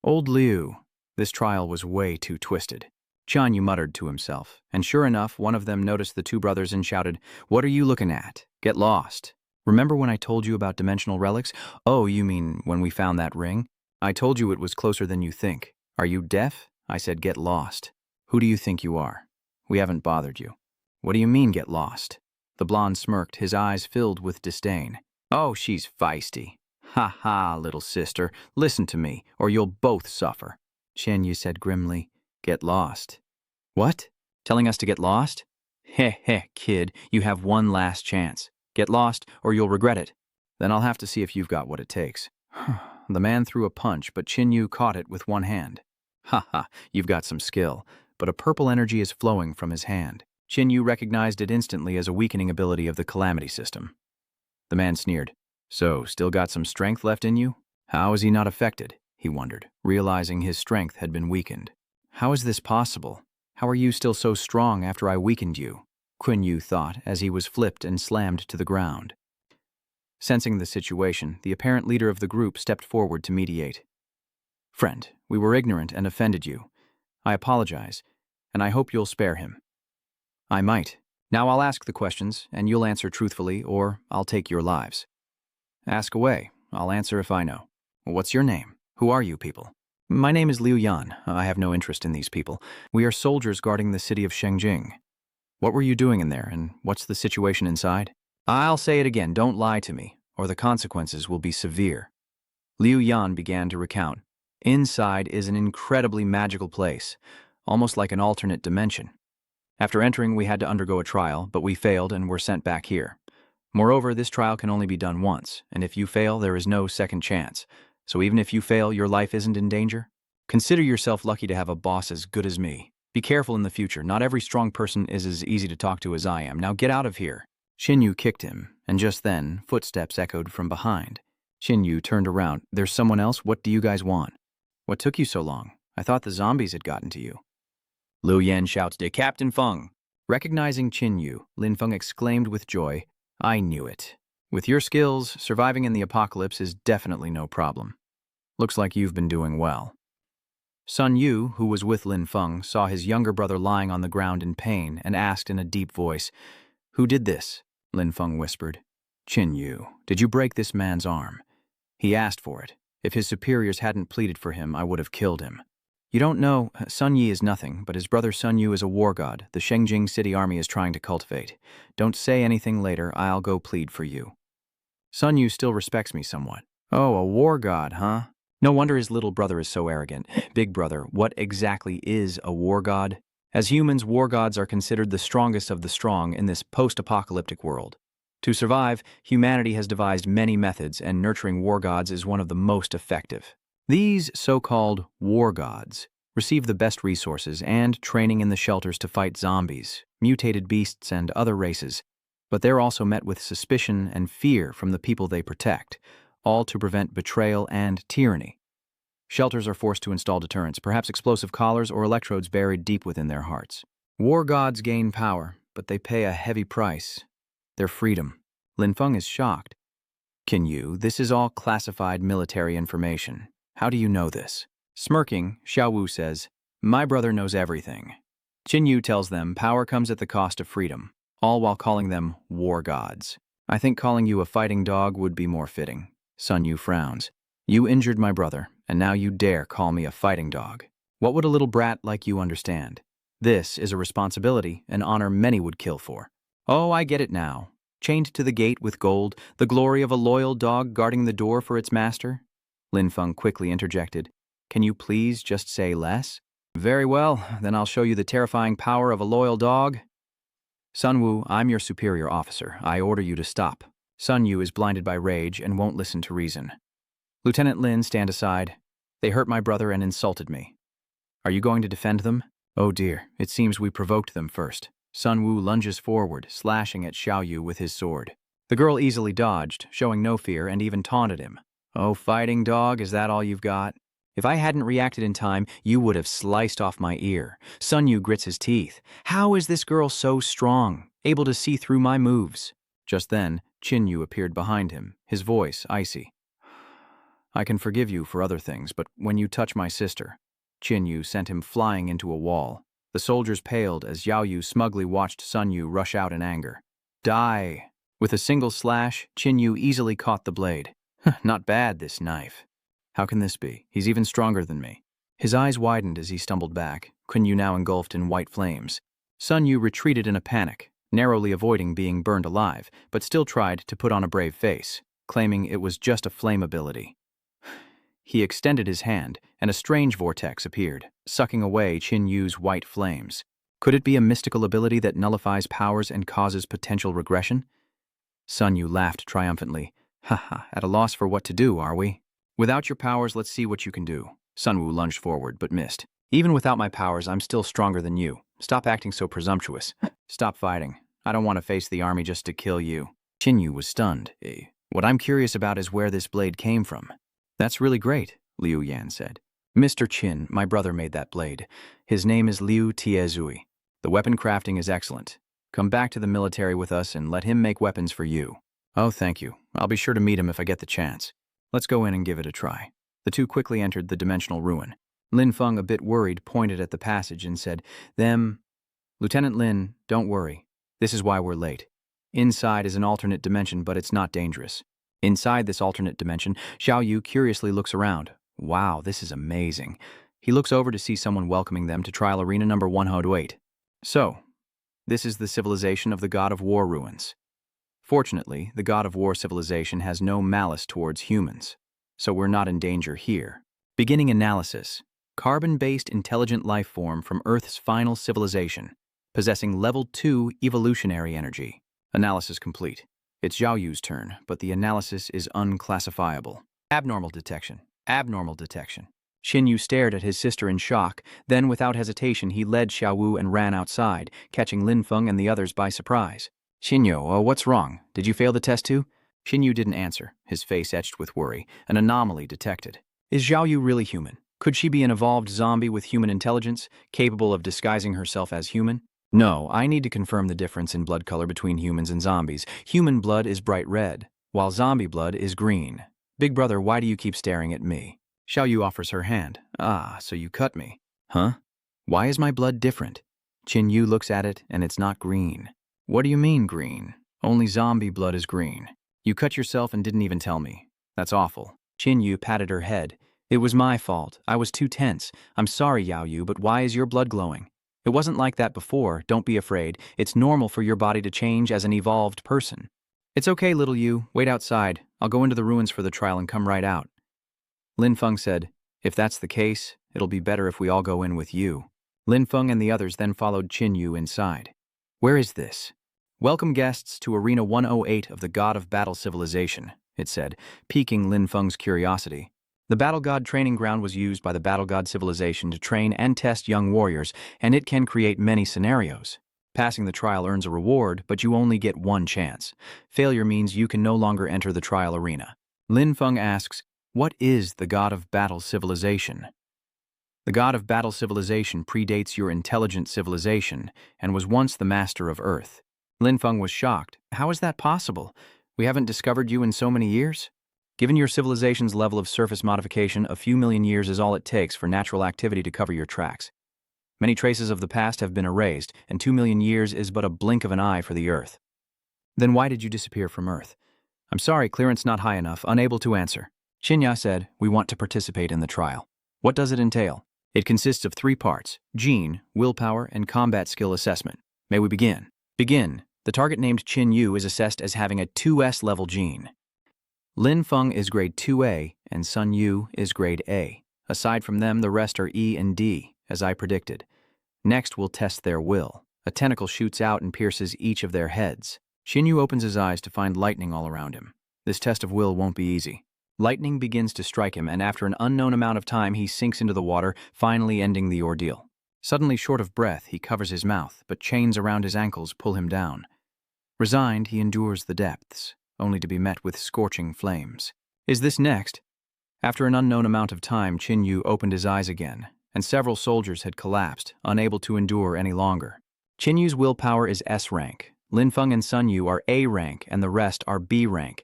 Old Liu. This trial was way too twisted. Qian Yu muttered to himself, and sure enough, one of them noticed the two brothers and shouted, What are you looking at? Get lost. Remember when I told you about dimensional relics? Oh, you mean when we found that ring? I told you it was closer than you think. Are you deaf? I said get lost. Who do you think you are? We haven't bothered you. What do you mean get lost? The blonde smirked, his eyes filled with disdain. Oh, she's feisty. Ha ha, little sister, listen to me, or you'll both suffer. Chen Yu said grimly, Get lost. What? Telling us to get lost? Heh heh, kid, you have one last chance. Get lost, or you'll regret it. Then I'll have to see if you've got what it takes. The man threw a punch, but Qin Yu caught it with one hand. Ha ha, you've got some skill, but a purple energy is flowing from his hand. Qin Yu recognized it instantly as a weakening ability of the Calamity system. The man sneered. So, still got some strength left in you? How is he not affected? He wondered, realizing his strength had been weakened. How is this possible? How are you still so strong after I weakened you? Qin Yu thought as he was flipped and slammed to the ground. Sensing the situation, the apparent leader of the group stepped forward to mediate. Friend, we were ignorant and offended you. I apologize, and I hope you'll spare him. I might. Now I'll ask the questions, and you'll answer truthfully, or I'll take your lives. Ask away. I'll answer if I know. What's your name? Who are you people? My name is Liu Yan. I have no interest in these people. We are soldiers guarding the city of Shengjing. What were you doing in there, and what's the situation inside? I'll say it again, don't lie to me, or the consequences will be severe. Liu Yan began to recount. Inside is an incredibly magical place, almost like an alternate dimension. After entering, we had to undergo a trial, but we failed and were sent back here. Moreover, this trial can only be done once, and if you fail, there is no second chance. So even if you fail, your life isn't in danger? Consider yourself lucky to have a boss as good as me. Be careful in the future. Not every strong person is as easy to talk to as I am. Now get out of here. Qin Yu kicked him, and just then, footsteps echoed from behind. Qin Yu turned around. There's someone else? What do you guys want? What took you so long? I thought the zombies had gotten to you. Liu Yan shouts to Captain Feng. Recognizing Qin Yu, Lin Feng exclaimed with joy, I knew it. With your skills, surviving in the apocalypse is definitely no problem. Looks like you've been doing well. Sun Yu, who was with Lin Feng, saw his younger brother lying on the ground in pain and asked in a deep voice, Who did this? Lin Feng whispered. Qin Yu, did you break this man's arm? He asked for it. If his superiors hadn't pleaded for him, I would have killed him. You don't know, Sun Yi is nothing, but his brother Sun Yu is a war god the Shengjing City Army is trying to cultivate. Don't say anything later, I'll go plead for you. Sun Yu still respects me somewhat. Oh, a war god, huh? No wonder his little brother is so arrogant. Big brother, what exactly is a war god? As humans, war gods are considered the strongest of the strong in this post-apocalyptic world. To survive, humanity has devised many methods, and nurturing war gods is one of the most effective. These so-called war gods receive the best resources and training in the shelters to fight zombies, mutated beasts, and other races. But they're also met with suspicion and fear from the people they protect, all to prevent betrayal and tyranny. Shelters are forced to install deterrents, perhaps explosive collars or electrodes buried deep within their hearts. War gods gain power, but they pay a heavy price. Their freedom. Lin Feng is shocked. Qin Yu, this is all classified military information. How do you know this? Smirking, Xiao Wu says, my brother knows everything. Qin Yu tells them power comes at the cost of freedom, all while calling them war gods. I think calling you a fighting dog would be more fitting. Sun Yu frowns. You injured my brother, and now you dare call me a fighting dog. What would a little brat like you understand? This is a responsibility, an honor many would kill for. Oh, I get it now. Chained to the gate with gold, the glory of a loyal dog guarding the door for its master? Lin Feng quickly interjected. Can you please just say less? Very well, then I'll show you the terrifying power of a loyal dog. Sun Wu, I'm your superior officer. I order you to stop. Sun Yu is blinded by rage and won't listen to reason. Lieutenant Lin, stand aside. They hurt my brother and insulted me. Are you going to defend them? Oh dear, it seems we provoked them first. Sun Wu lunges forward, slashing at Xiao Yu with his sword. The girl easily dodged, showing no fear, and even taunted him. Oh, fighting dog, is that all you've got? If I hadn't reacted in time, you would have sliced off my ear. Sun Yu grits his teeth. How is this girl so strong, able to see through my moves? Just then, Qin Yu appeared behind him, his voice icy. I can forgive you for other things, but when you touch my sister... Qin Yu sent him flying into a wall. The soldiers paled as Yao Yu smugly watched Sun Yu rush out in anger. Die! With a single slash, Qin Yu easily caught the blade. Not bad, this knife. How can this be? He's even stronger than me. His eyes widened as he stumbled back, Qin Yu now engulfed in white flames. Sun Yu retreated in a panic, narrowly avoiding being burned alive, but still tried to put on a brave face, claiming it was just a flame ability. He extended his hand, and a strange vortex appeared, sucking away Qin Yu's white flames. Could it be a mystical ability that nullifies powers and causes potential regression? Sun Yu laughed triumphantly. Haha, at a loss for what to do, are we? Without your powers, let's see what you can do. Sun Wu lunged forward, but missed. Even without my powers, I'm still stronger than you. Stop acting so presumptuous. Stop fighting. I don't want to face the army just to kill you. Qin Yu was stunned. What I'm curious about is where this blade came from. That's really great, Liu Yan said. Mr. Qin, my brother made that blade. His name is Liu Tiezui. The weapon crafting is excellent. Come back to the military with us and let him make weapons for you. Oh, thank you. I'll be sure to meet him if I get the chance. Let's go in and give it a try. The two quickly entered the dimensional ruin. Lin Feng, a bit worried, pointed at the passage and said, Them... Lieutenant Lin, don't worry. This is why we're late. Inside is an alternate dimension, but it's not dangerous. Inside this alternate dimension, Xiao Yu curiously looks around. Wow, this is amazing. He looks over to see someone welcoming them to trial arena number 108. So, this is the civilization of the God of War ruins. Fortunately, the God of War civilization has no malice towards humans, so we're not in danger here. Beginning analysis. Carbon-based intelligent life form from Earth's final civilization, possessing level 2 evolutionary energy. Analysis complete. It's Xiao Yu's turn, but the analysis is unclassifiable. Abnormal detection. Abnormal detection. Qin Yu stared at his sister in shock, then without hesitation he led Xiao Wu and ran outside, catching Lin Feng and the others by surprise. Qin Yu, what's wrong? Did you fail the test too? Qin Yu didn't answer, his face etched with worry, an anomaly detected. Is Xiao Yu really human? Could she be an evolved zombie with human intelligence, capable of disguising herself as human? No, I need to confirm the difference in blood color between humans and zombies. Human blood is bright red, while zombie blood is green. Big brother, why do you keep staring at me? Xiao Yu offers her hand. Ah, so you cut me. Huh? Why is my blood different? Qin Yu looks at it, and it's not green. What do you mean, green? Only zombie blood is green. You cut yourself and didn't even tell me. That's awful. Qin Yu patted her head. It was my fault. I was too tense. I'm sorry, Yao Yu, but why is your blood glowing? It wasn't like that before. Don't be afraid. It's normal for your body to change as an evolved person. It's okay, little Yu. Wait outside. I'll go into the ruins for the trial and come right out. Lin Feng said, if that's the case, it'll be better if we all go in with you. Lin Feng and the others then followed Qin Yu inside. Where is this? Welcome guests to Arena 108 of the God of Battle Civilization, it said, piquing Lin Feng's curiosity. The Battle God training ground was used by the Battle God Civilization to train and test young warriors, and it can create many scenarios. Passing the trial earns a reward, but you only get one chance. Failure means you can no longer enter the trial arena. Lin Feng asks, what is the God of Battle Civilization? The God of Battle Civilization predates your intelligent civilization and was once the master of Earth. Lin Feng was shocked. How is that possible? We haven't discovered you in so many years? Given your civilization's level of surface modification, a few million years is all it takes for natural activity to cover your tracks. Many traces of the past have been erased, and 2 million years is but a blink of an eye for the Earth. Then why did you disappear from Earth? I'm sorry, clearance not high enough, unable to answer. Qinya said, we want to participate in the trial. What does it entail? It consists of 3 parts: gene, willpower, and combat skill assessment. May we begin? Begin. The target named Qin Yu is assessed as having a 2S level gene. Lin Feng is grade 2A, and Sun Yu is grade A. Aside from them, the rest are E and D, as I predicted. Next, we'll test their will. A tentacle shoots out and pierces each of their heads. Qin Yu opens his eyes to find lightning all around him. This test of will won't be easy. Lightning begins to strike him, and after an unknown amount of time, he sinks into the water, finally ending the ordeal. Suddenly short of breath, he covers his mouth, but chains around his ankles pull him down. Resigned, he endures the depths, only to be met with scorching flames. Is this next? After an unknown amount of time, Qin Yu opened his eyes again, and several soldiers had collapsed, unable to endure any longer. Qin Yu's willpower is S rank. Lin Feng and Sun Yu are A rank, and the rest are B rank.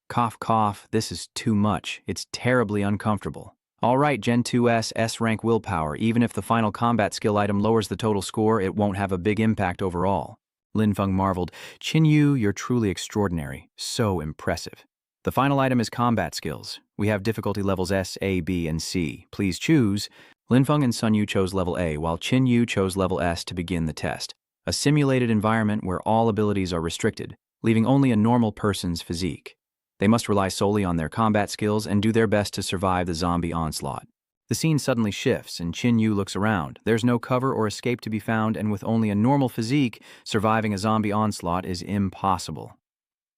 Cough, cough, this is too much. It's terribly uncomfortable. All right, Gen 2S S rank willpower. Even if the final combat skill item lowers the total score, it won't have a big impact overall. Lin Feng marveled. Qin Yu, you're truly extraordinary. So impressive. The final item is combat skills. We have difficulty levels S, A, B, and C. Please choose. Lin Feng and Sun Yu chose level A, while Qin Yu chose level S to begin the test. A simulated environment where all abilities are restricted, leaving only a normal person's physique. They must rely solely on their combat skills and do their best to survive the zombie onslaught. The scene suddenly shifts, and Qin Yu looks around. There's no cover or escape to be found, and with only a normal physique, surviving a zombie onslaught is impossible.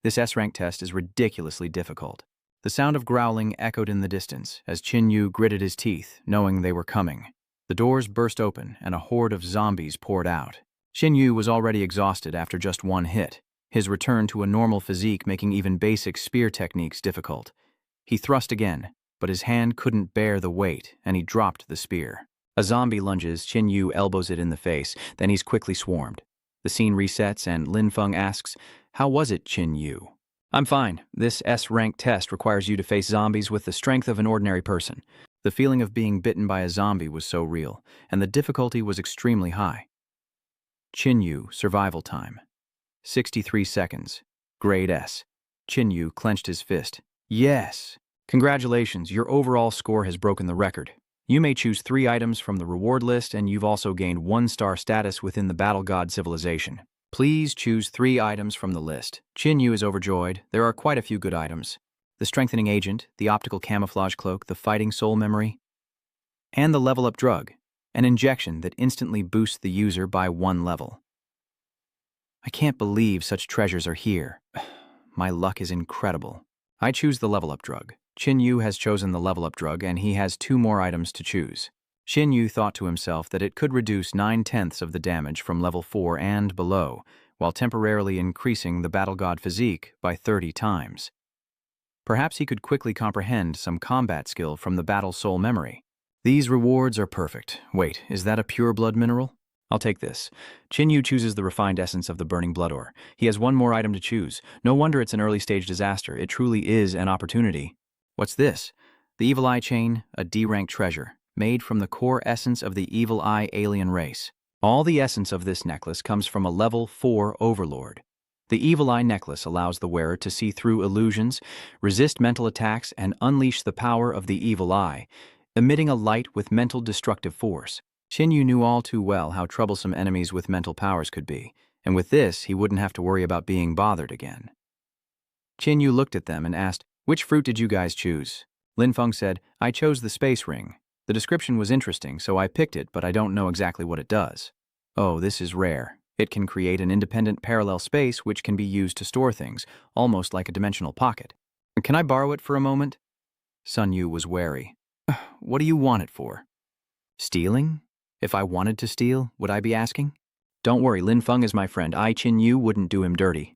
This S-rank test is ridiculously difficult. The sound of growling echoed in the distance as Qin Yu gritted his teeth, knowing they were coming. The doors burst open, and a horde of zombies poured out. Qin Yu was already exhausted after just one hit, his return to a normal physique making even basic spear techniques difficult. He thrust again, but his hand couldn't bear the weight, and he dropped the spear. A zombie lunges, Qin Yu elbows it in the face, then he's quickly swarmed. The scene resets, and Lin Feng asks, how was it, Qin Yu? I'm fine. This S-rank test requires you to face zombies with the strength of an ordinary person. The feeling of being bitten by a zombie was so real, and the difficulty was extremely high. Qin Yu, survival time. 63 seconds. Grade S. Qin Yu clenched his fist. Yes! Congratulations, your overall score has broken the record. You may choose 3 items from the reward list, and you've also gained 1-star status within the Battle God Civilization. Please choose 3 items from the list. Qin Yu is overjoyed. There are quite a few good items. The Strengthening Agent, the Optical Camouflage Cloak, the Fighting Soul Memory, and the Level Up Drug, an injection that instantly boosts the user by 1 level. I can't believe such treasures are here. My luck is incredible. I choose the Level Up Drug. Qin Yu has chosen the Level Up Drug, and he has 2 more items to choose. Qin Yu thought to himself that it could reduce 9/10 of the damage from level 4 and below, while temporarily increasing the Battle God physique by 30 times. Perhaps he could quickly comprehend some combat skill from the Battle Soul Memory. These rewards are perfect. Wait, is that a pure blood mineral? I'll take this. Qin Yu chooses the refined essence of the burning blood ore. He has 1 more item to choose. No wonder it's an early-stage disaster. It truly is an opportunity. What's this? The Evil Eye Chain, a D-rank treasure, made from the core essence of the Evil Eye alien race. All the essence of this necklace comes from a level 4 Overlord. The Evil Eye necklace allows the wearer to see through illusions, resist mental attacks, and unleash the power of the Evil Eye, emitting a light with mental destructive force. Qin Yu knew all too well how troublesome enemies with mental powers could be, and with this, he wouldn't have to worry about being bothered again. Qin Yu looked at them and asked, which fruit did you guys choose? Lin Feng said, I chose the space ring. The description was interesting, so I picked it, but I don't know exactly what it does. Oh, this is rare. It can create an independent parallel space which can be used to store things, almost like a dimensional pocket. Can I borrow it for a moment? Sun Yu was wary. What do you want it for? Stealing? If I wanted to steal, would I be asking? Don't worry, Lin Feng is my friend. Qin Yu wouldn't do him dirty.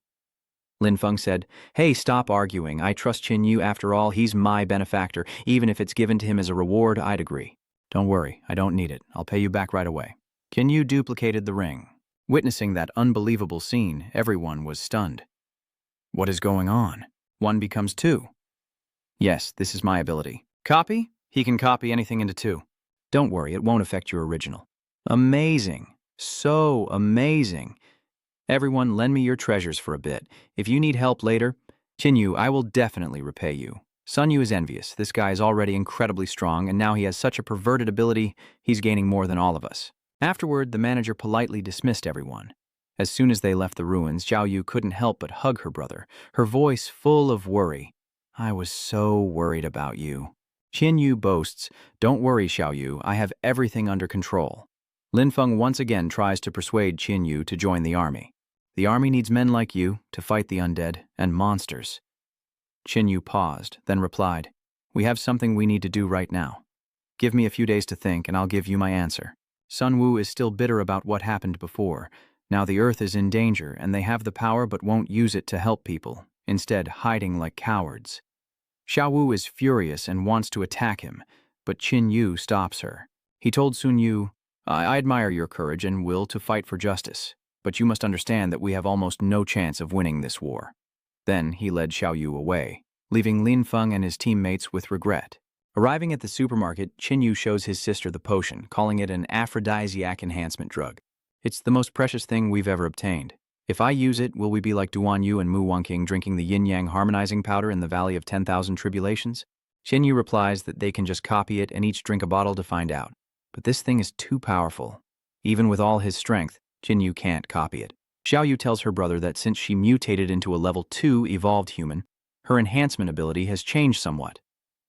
Lin Feng said, Hey, stop arguing. I trust Qin Yu after all. He's my benefactor. Even if it's given to him as a reward, I'd agree. Don't worry, I don't need it. I'll pay you back right away. Qin Yu duplicated the ring. Witnessing that unbelievable scene, everyone was stunned. What is going on? 1 becomes 2. Yes, this is my ability. Copy? He can copy anything into 2. Don't worry, it won't affect your original. Amazing. So amazing. Everyone, lend me your treasures for a bit. If you need help later, Qin Yu, I will definitely repay you. Sun Yu is envious. This guy is already incredibly strong, and now he has such a perverted ability, he's gaining more than all of us. Afterward, the manager politely dismissed everyone. As soon as they left the ruins, Xiao Yu couldn't help but hug her brother, her voice full of worry. I was so worried about you. Qin Yu boasts, Don't worry, Xiao Yu, I have everything under control. Lin Feng once again tries to persuade Qin Yu to join the army. The army needs men like you to fight the undead and monsters. Qin Yu paused, then replied, We have something we need to do right now. Give me a few days to think and I'll give you my answer. Sun Wu is still bitter about what happened before. Now the Earth is in danger and they have the power but won't use it to help people, instead hiding like cowards. Xiao Wu is furious and wants to attack him, but Qin Yu stops her. He told Sun Yu, I admire your courage and will to fight for justice, but you must understand that we have almost no chance of winning this war. Then he led Xiao Yu away, leaving Lin Feng and his teammates with regret. Arriving at the supermarket, Qin Yu shows his sister the potion, calling it an aphrodisiac enhancement drug. It's the most precious thing we've ever obtained. If I use it, will we be like Duan Yu and Mu Wanqing drinking the yin-yang harmonizing powder in the Valley of 10,000 Tribulations? Qin Yu replies that they can just copy it and each drink a bottle to find out. But this thing is too powerful. Even with all his strength, Qin Yu can't copy it. Xiao Yu tells her brother that since she mutated into a level 2 evolved human, her enhancement ability has changed somewhat.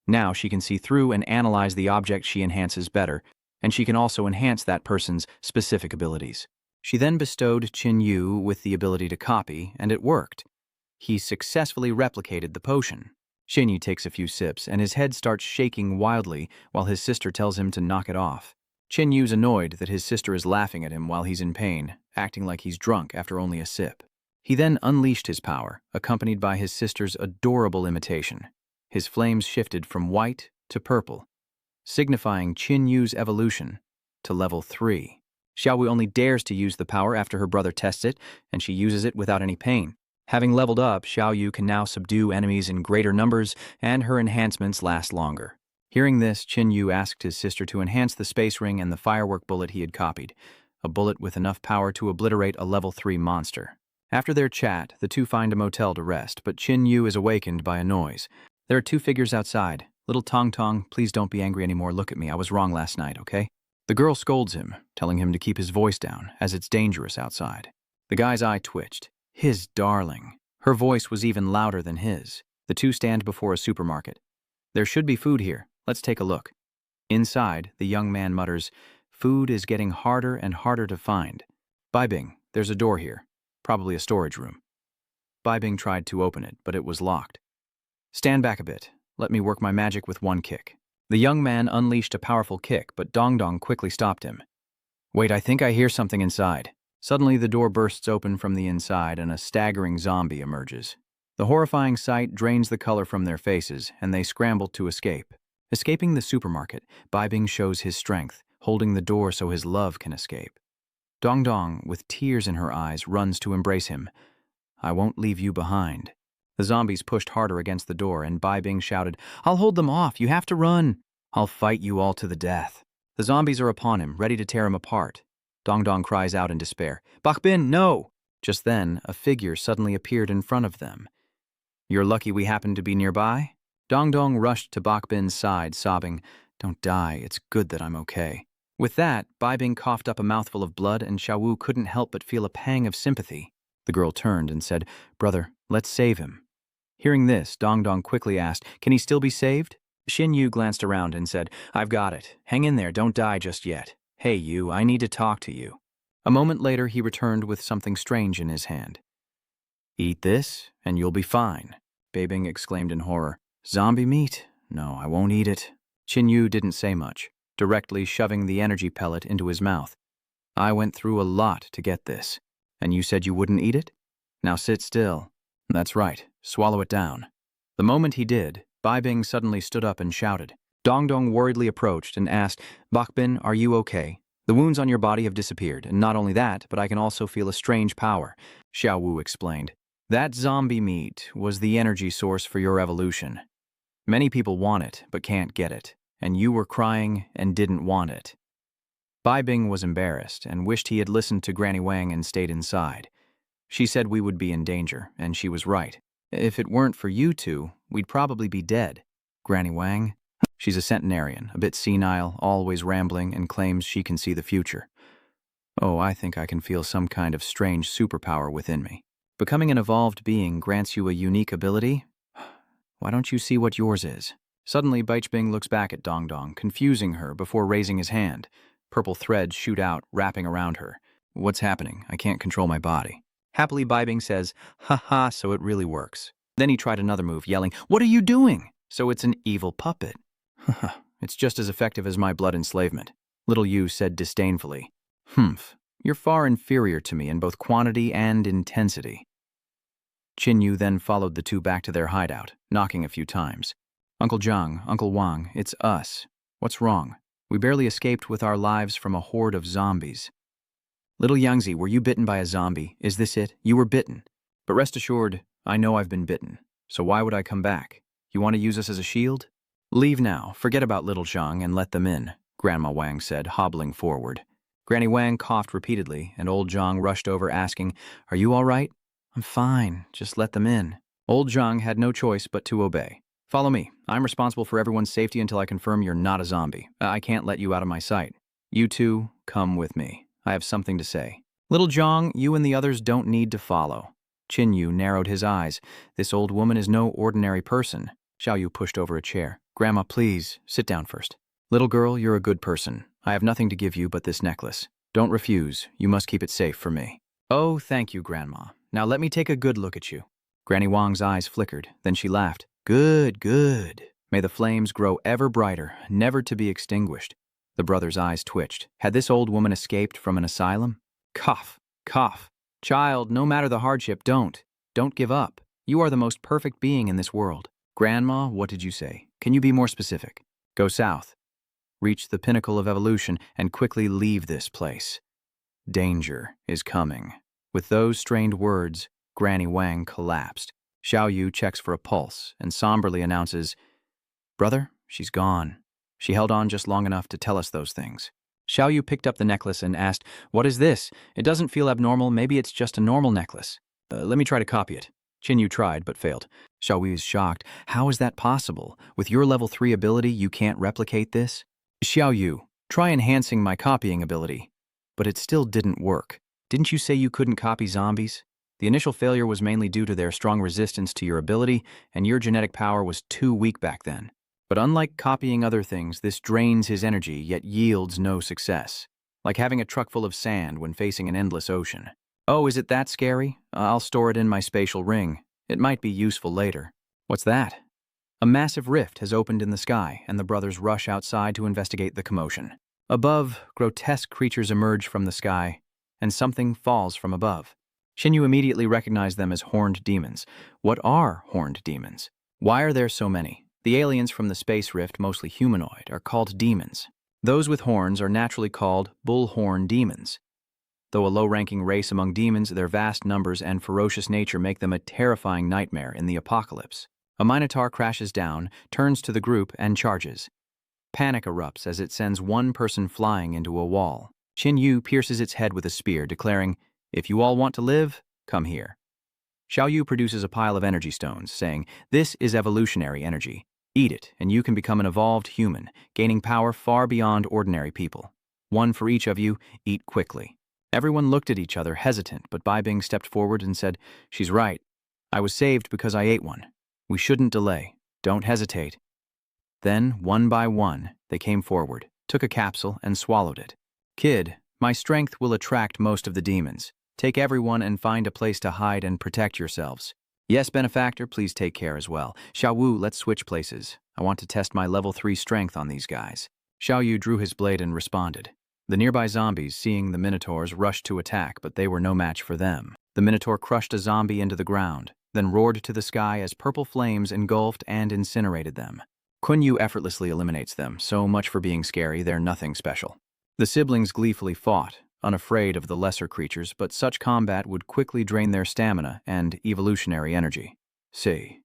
Now she can see through and analyze the object she enhances better, and she can also enhance that person's specific abilities. She then bestowed Qin Yu with the ability to copy, and it worked. He successfully replicated the potion. Qin Yu takes a few sips, and his head starts shaking wildly while his sister tells him to knock it off. Qin Yu's annoyed that his sister is laughing at him while he's in pain, acting like he's drunk after only a sip. He then unleashed his power, accompanied by his sister's adorable imitation. His flames shifted from white to purple, signifying Qin Yu's evolution to level 3. Xiao Wu only dares to use the power after her brother tests it, and she uses it without any pain. Having leveled up, Xiao Yu can now subdue enemies in greater numbers, and her enhancements last longer. Hearing this, Qin Yu asked his sister to enhance the space ring and the firework bullet he had copied, a bullet with enough power to obliterate a level 3 monster. After their chat, the two find a motel to rest, but Qin Yu is awakened by a noise. There are 2 figures outside. Little Tong Tong, please don't be angry anymore. Look at me. I was wrong last night, okay? The girl scolds him, telling him to keep his voice down, as it's dangerous outside. The guy's eye twitched. His darling. Her voice was even louder than his. The two stand before a supermarket. There should be food here. Let's take a look. Inside, the young man mutters, Food is getting harder and harder to find. Bai Bing, there's a door here. Probably a storage room. Bai Bing tried to open it, but it was locked. Stand back a bit. Let me work my magic with 1 kick. The young man unleashed a powerful kick, but Dong Dong quickly stopped him. Wait, I think I hear something inside. Suddenly, the door bursts open from the inside and a staggering zombie emerges. The horrifying sight drains the color from their faces, and they scramble to escape. Escaping the supermarket, Bai Bing shows his strength, holding the door so his love can escape. Dong Dong, with tears in her eyes, runs to embrace him. I won't leave you behind. The zombies pushed harder against the door, and Bai Bing shouted, I'll hold them off. You have to run. I'll fight you all to the death. The zombies are upon him, ready to tear him apart. Dong Dong cries out in despair, Bak Bin, no! Just then, a figure suddenly appeared in front of them. You're lucky we happened to be nearby? Dong Dong rushed to Bak Bin's side, sobbing, Don't die, it's good that I'm okay. With that, Bai Bing coughed up a mouthful of blood, and Xiao Wu couldn't help but feel a pang of sympathy. The girl turned and said, Brother, let's save him. Hearing this, Dong Dong quickly asked, Can he still be saved? Qin Yu glanced around and said, I've got it. Hang in there, don't die just yet. Hey you, I need to talk to you. A moment later, he returned with something strange in his hand. "Eat this, and you'll be fine," Beibing exclaimed in horror. "Zombie meat? No, I won't eat it." Qin didn't say much, directly shoving the energy pellet into his mouth. "I went through a lot to get this. And you said you wouldn't eat it? Now sit still." "That's right. Swallow it down." The moment he did, Beibing suddenly stood up and shouted. Dongdong worriedly approached and asked, "Bakbin, are you okay? The wounds on your body have disappeared, and not only that, but I can also feel a strange power." Xiao Wu explained. "That zombie meat was the energy source for your evolution. Many people want it, but can't get it, and you were crying and didn't want it." Beibing was embarrassed and wished he had listened to Granny Wang and stayed inside. She said we would be in danger, and she was right. "If it weren't for you two, we'd probably be dead." Granny Wang? She's a centenarian, a bit senile, always rambling, and claims she can see the future. Oh, I think I can feel some kind of strange superpower within me. Becoming an evolved being grants you a unique ability? Why don't you see what yours is? Suddenly, Beichbing looks back at Dongdong, confusing her before raising his hand. Purple threads shoot out, wrapping around her. "What's happening? I can't control my body." Happily, Beibing says, "Ha ha, so it really works." Then he tried another move, yelling, "What are you doing?" "So it's an evil puppet." "Haha, it's just as effective as my blood enslavement," Little Yu said disdainfully. "Humph, you're far inferior to me in both quantity and intensity." Qin then followed the two back to their hideout, knocking a few times. "Uncle Zhang, Uncle Wang, it's us. What's wrong? We barely escaped with our lives from a horde of zombies." "Little Yangzi, were you bitten by a zombie? Is this it? You were bitten. But rest assured, I know I've been bitten. So why would I come back? You want to use us as a shield?" "Leave now. Forget about Little Zhang and let them in," Grandma Wang said, hobbling forward. Granny Wang coughed repeatedly, and old Zhang rushed over asking, "Are you all right?" "I'm fine. Just let them in." Old Zhang had no choice but to obey. "Follow me. I'm responsible for everyone's safety until I confirm you're not a zombie. I can't let you out of my sight. You two, come with me. I have something to say." "Little Zhang, you and the others don't need to follow." Qin Yu narrowed his eyes. "This old woman is no ordinary person." Xiao Yu pushed over a chair. "Grandma, please, sit down first." "Little girl, you're a good person. I have nothing to give you but this necklace. Don't refuse. You must keep it safe for me." "Oh, thank you, Grandma. Now let me take a good look at you." Granny Wang's eyes flickered. Then she laughed. "Good, good. May the flames grow ever brighter, never to be extinguished." The brothers' eyes twitched. Had this old woman escaped from an asylum? Cough, cough. "Child, no matter the hardship, don't give up. You are the most perfect being in this world." "Grandma, what did you say? Can you be more specific?" "Go south. Reach the pinnacle of evolution and quickly leave this place. Danger is coming." With those strained words, Granny Wang collapsed. Xiao Yu checks for a pulse and somberly announces, "Brother, she's gone. She held on just long enough to tell us those things." Xiao Yu picked up the necklace and asked, "What is this? It doesn't feel abnormal. Maybe it's just a normal necklace." Let me try to copy it." Qin Yu tried, but failed. Xiao Yu is shocked. "How is that possible? With your level 3 ability, you can't replicate this?" "Xiao Yu, try enhancing my copying ability." "But it still didn't work. Didn't you say you couldn't copy zombies? The initial failure was mainly due to their strong resistance to your ability, and your genetic power was too weak back then. But unlike copying other things, this drains his energy, yet yields no success. Like having a truck full of sand when facing an endless ocean." "Oh, is it that scary? I'll store it in my spatial ring. It might be useful later." "What's that?" A massive rift has opened in the sky, and the brothers rush outside to investigate the commotion. Above, grotesque creatures emerge from the sky, and something falls from above. Xinyu immediately recognized them as horned demons. What are horned demons? Why are there so many? The aliens from the space rift, mostly humanoid, are called demons. Those with horns are naturally called bullhorn demons. Though a low-ranking race among demons, their vast numbers and ferocious nature make them a terrifying nightmare in the apocalypse. A minotaur crashes down, turns to the group, and charges. Panic erupts as it sends one person flying into a wall. Qin Yu pierces its head with a spear, declaring, "If you all want to live, come here." Xiao Yu produces a pile of energy stones, saying, "This is evolutionary energy. Eat it, and you can become an evolved human, gaining power far beyond ordinary people. One for each of you, eat quickly." Everyone looked at each other, hesitant, but Beibing stepped forward and said, "She's right. I was saved because I ate one. We shouldn't delay. Don't hesitate." Then, one by one, they came forward, took a capsule, and swallowed it. "Kid, My strength will attract most of the demons. Take everyone and find a place to hide and protect yourselves. Yes, benefactor, please take care as well. Xiao Wu, let's switch places. I want to test my level 3 strength on these guys. Xiao Yu drew his blade and responded. The nearby zombies, seeing the Minotaurs, rushed to attack, but they were no match for them. The Minotaur crushed a zombie into the ground, then roared to the sky as purple flames engulfed and incinerated them. Kun Yu effortlessly eliminates them, so much for being scary, they're nothing special. The siblings gleefully fought, unafraid of the lesser creatures, but such combat would quickly drain their stamina and evolutionary energy. See.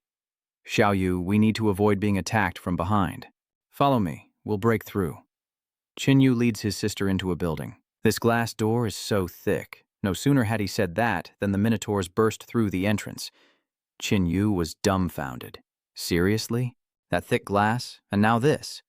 Xiao Yu, we need to avoid being attacked from behind. Follow me, we'll break through. Qin Yu leads his sister into a building. This glass door is so thick. No sooner had he said that than the Minotaurs burst through the entrance. Qin Yu was dumbfounded. Seriously? That thick glass? And now this?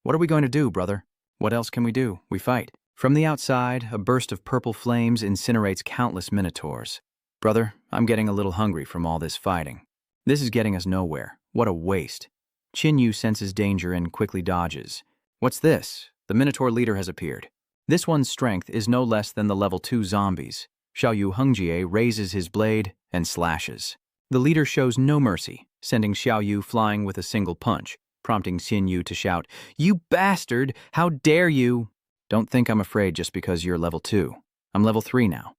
What are we going to do, brother? What else can we do? We fight. From the outside, a burst of purple flames incinerates countless Minotaurs. Brother, I'm getting a little hungry from all this fighting. This is getting us nowhere. What a waste. Qin Yu senses danger and quickly dodges. What's this? The Minotaur leader has appeared. This one's strength is no less than the level 2 zombies. Xiao Yu Hengjie raises his blade and slashes. The leader shows no mercy, sending Xiao Yu flying with a single punch, prompting Qin Yu to shout, "You bastard! How dare you!" Don't think I'm afraid just because you're level 2. I'm level 3 now.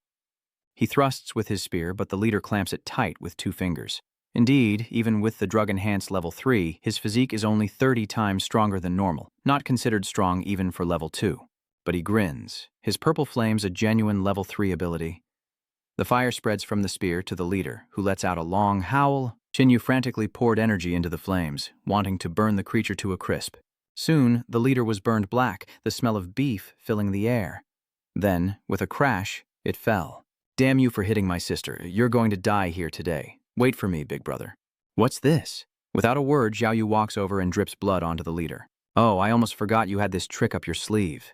He thrusts with his spear, but the leader clamps it tight with 2 fingers. Indeed, even with the drug-enhanced level 3, his physique is only 30 times stronger than normal, not considered strong even for level 2. But he grins, his purple flames a genuine level 3 ability. The fire spreads from the spear to the leader, who lets out a long howl. Qin Yu frantically poured energy into the flames, wanting to burn the creature to a crisp. Soon, the leader was burned black, the smell of beef filling the air. Then, with a crash, it fell. Damn you for hitting my sister. You're going to die here today. Wait for me, big brother. What's this? Without a word, Xiao Yu walks over and drips blood onto the leader. Oh, I almost forgot you had this trick up your sleeve.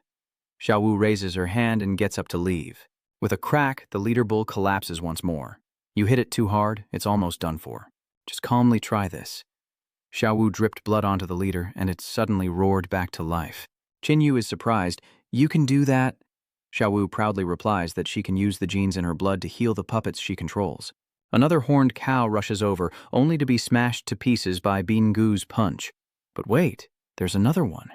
Xiao Wu raises her hand and gets up to leave. With a crack, the leader bull collapses once more. You hit it too hard, it's almost done for. Just calmly try this. Xiao Wu dripped blood onto the leader, and it suddenly roared back to life. Qin Yu is surprised. You can do that? Xiao Wu proudly replies that she can use the genes in her blood to heal the puppets she controls. Another horned cow rushes over, only to be smashed to pieces by Bingu's punch. But wait, there's another one.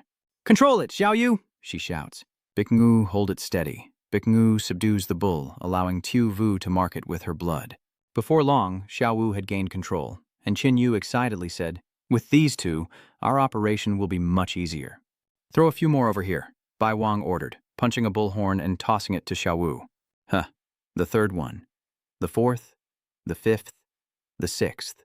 Control it, Xiao Yu, she shouts. Bingu hold it steady. Bingu subdues the bull, allowing Tu Vu to mark it with her blood. Before long, Xiao Wu had gained control, and Qin Yu excitedly said, "With these two, our operation will be much easier." Throw a few more over here, Bai Wang ordered, punching a bullhorn and tossing it to Xiao Wu. Huh, the third one. The fourth, the fifth, the sixth.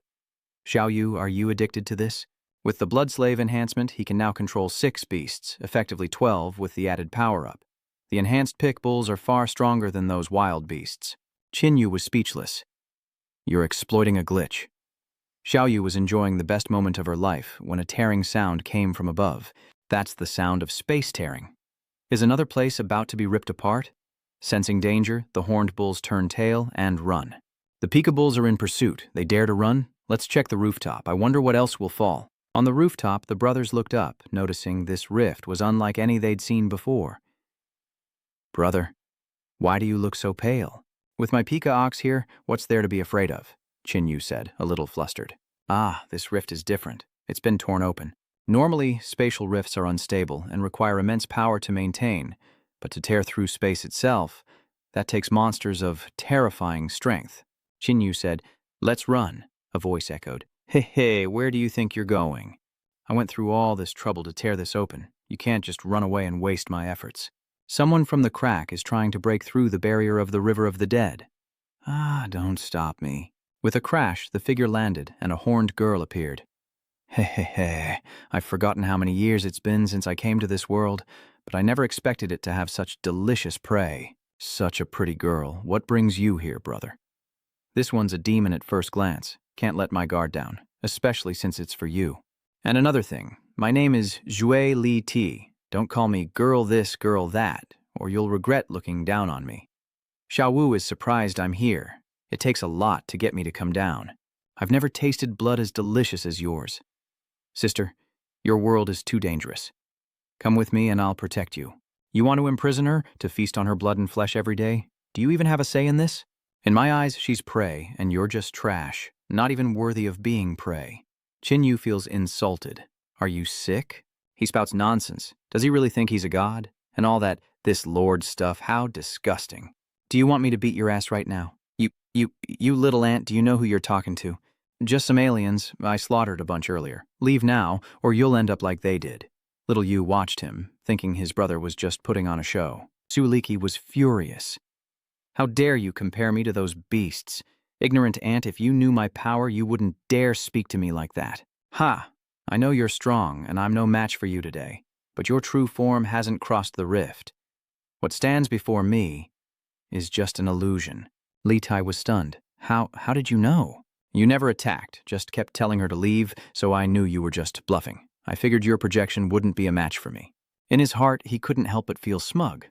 Xiao Yu, are you addicted to this? With the Blood Slave enhancement, he can now control 6 beasts, effectively 12 with the added power-up. The enhanced pick bulls are far stronger than those wild beasts. Qin Yu was speechless. You're exploiting a glitch. Xiao Yu was enjoying the best moment of her life when a tearing sound came from above. That's the sound of space tearing. Is another place about to be ripped apart? Sensing danger, the horned bulls turn tail and run. The Pika bulls are in pursuit. They dare to run? Let's check the rooftop. I wonder what else will fall. On the rooftop, the brothers looked up, noticing this rift was unlike any they'd seen before. Brother, why do you look so pale? With my Pika ox here, what's there to be afraid of? Qin Yu said, a little flustered. Ah, this rift is different. It's been torn open. Normally, spatial rifts are unstable and require immense power to maintain, but to tear through space itself, that takes monsters of terrifying strength. Qin Yu said, "Let's run," a voice echoed. Hey, where do you think you're going? I went through all this trouble to tear this open. You can't just run away and waste my efforts. Someone from the crack is trying to break through the barrier of the River of the Dead. Ah, don't stop me. With a crash, the figure landed and a horned girl appeared. Hey, I've forgotten how many years it's been since I came to this world, but I never expected it to have such delicious prey. Such a pretty girl. What brings you here, brother? This one's a demon at first glance. Can't let my guard down, especially since it's for you. And another thing, my name is Zhui Li Ti. Don't call me girl this, girl that, or you'll regret looking down on me. Xiao Wu is surprised I'm here. It takes a lot to get me to come down. I've never tasted blood as delicious as yours. Sister, your world is too dangerous. Come with me and I'll protect you. You want to imprison her, to feast on her blood and flesh every day? Do you even have a say in this? In my eyes, she's prey, and you're just trash, not even worthy of being prey. Chinyu feels insulted. Are you sick? He spouts nonsense. Does he really think he's a god? And all that, this lord stuff, how disgusting. Do you want me to beat your ass right now? You little ant, do you know who you're talking to? Just some aliens. I slaughtered a bunch earlier. Leave now, or you'll end up like they did. Little Yu watched him, thinking his brother was just putting on a show. Suliki was furious. How dare you compare me to those beasts? Ignorant ant, if you knew my power, you wouldn't dare speak to me like that. Ha! I know you're strong, and I'm no match for you today, but your true form hasn't crossed the rift. What stands before me is just an illusion. Li Tai was stunned. How did you know? You never attacked, just kept telling her to leave, so I knew you were just bluffing. I figured your projection wouldn't be a match for me. In his heart, he couldn't help but feel smug.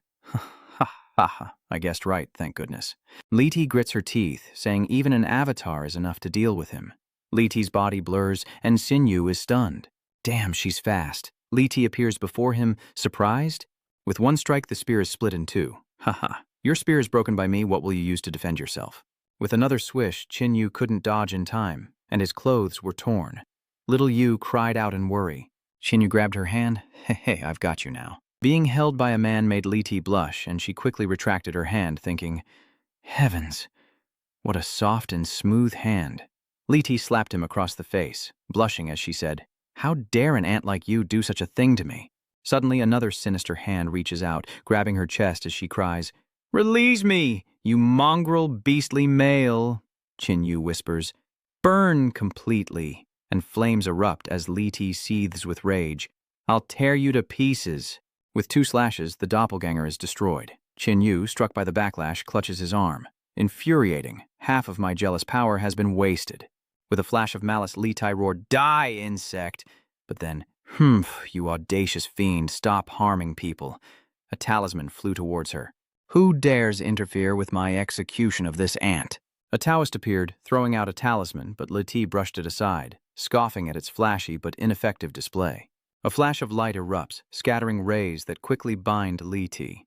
Ha, I guessed right, thank goodness. Li Tai grits her teeth, saying even an avatar is enough to deal with him. Li Tai's body blurs, and Xinyu is stunned. Damn, she's fast. Li Tai appears before him, surprised. With one strike, the spear is split in two. Haha. Your spear is broken by me, what will you use to defend yourself? With another swish, Chinyu couldn't dodge in time, and his clothes were torn. Little Yu cried out in worry. Chinyu grabbed her hand. Hey, I've got you now. Being held by a man made Li Tai blush, and she quickly retracted her hand, thinking, heavens, what a soft and smooth hand. Li Tai slapped him across the face, blushing as she said, how dare an ant like you do such a thing to me? Suddenly, another sinister hand reaches out, grabbing her chest as she cries, release me, you mongrel beastly male, Chinyu whispers. Burn completely, and flames erupt as Li Tai seethes with rage. I'll tear you to pieces. With 2 slashes, the doppelganger is destroyed. Chinyu, struck by the backlash, clutches his arm. Infuriating, half of my jealous power has been wasted. With a flash of malice, Li Tai roared, die, insect! But then, you audacious fiend, stop harming people. A talisman flew towards her. Who dares interfere with my execution of this ant? A Taoist appeared, throwing out a talisman, but Li Tai brushed it aside, scoffing at its flashy but ineffective display. A flash of light erupts, scattering rays that quickly bind Li Tai.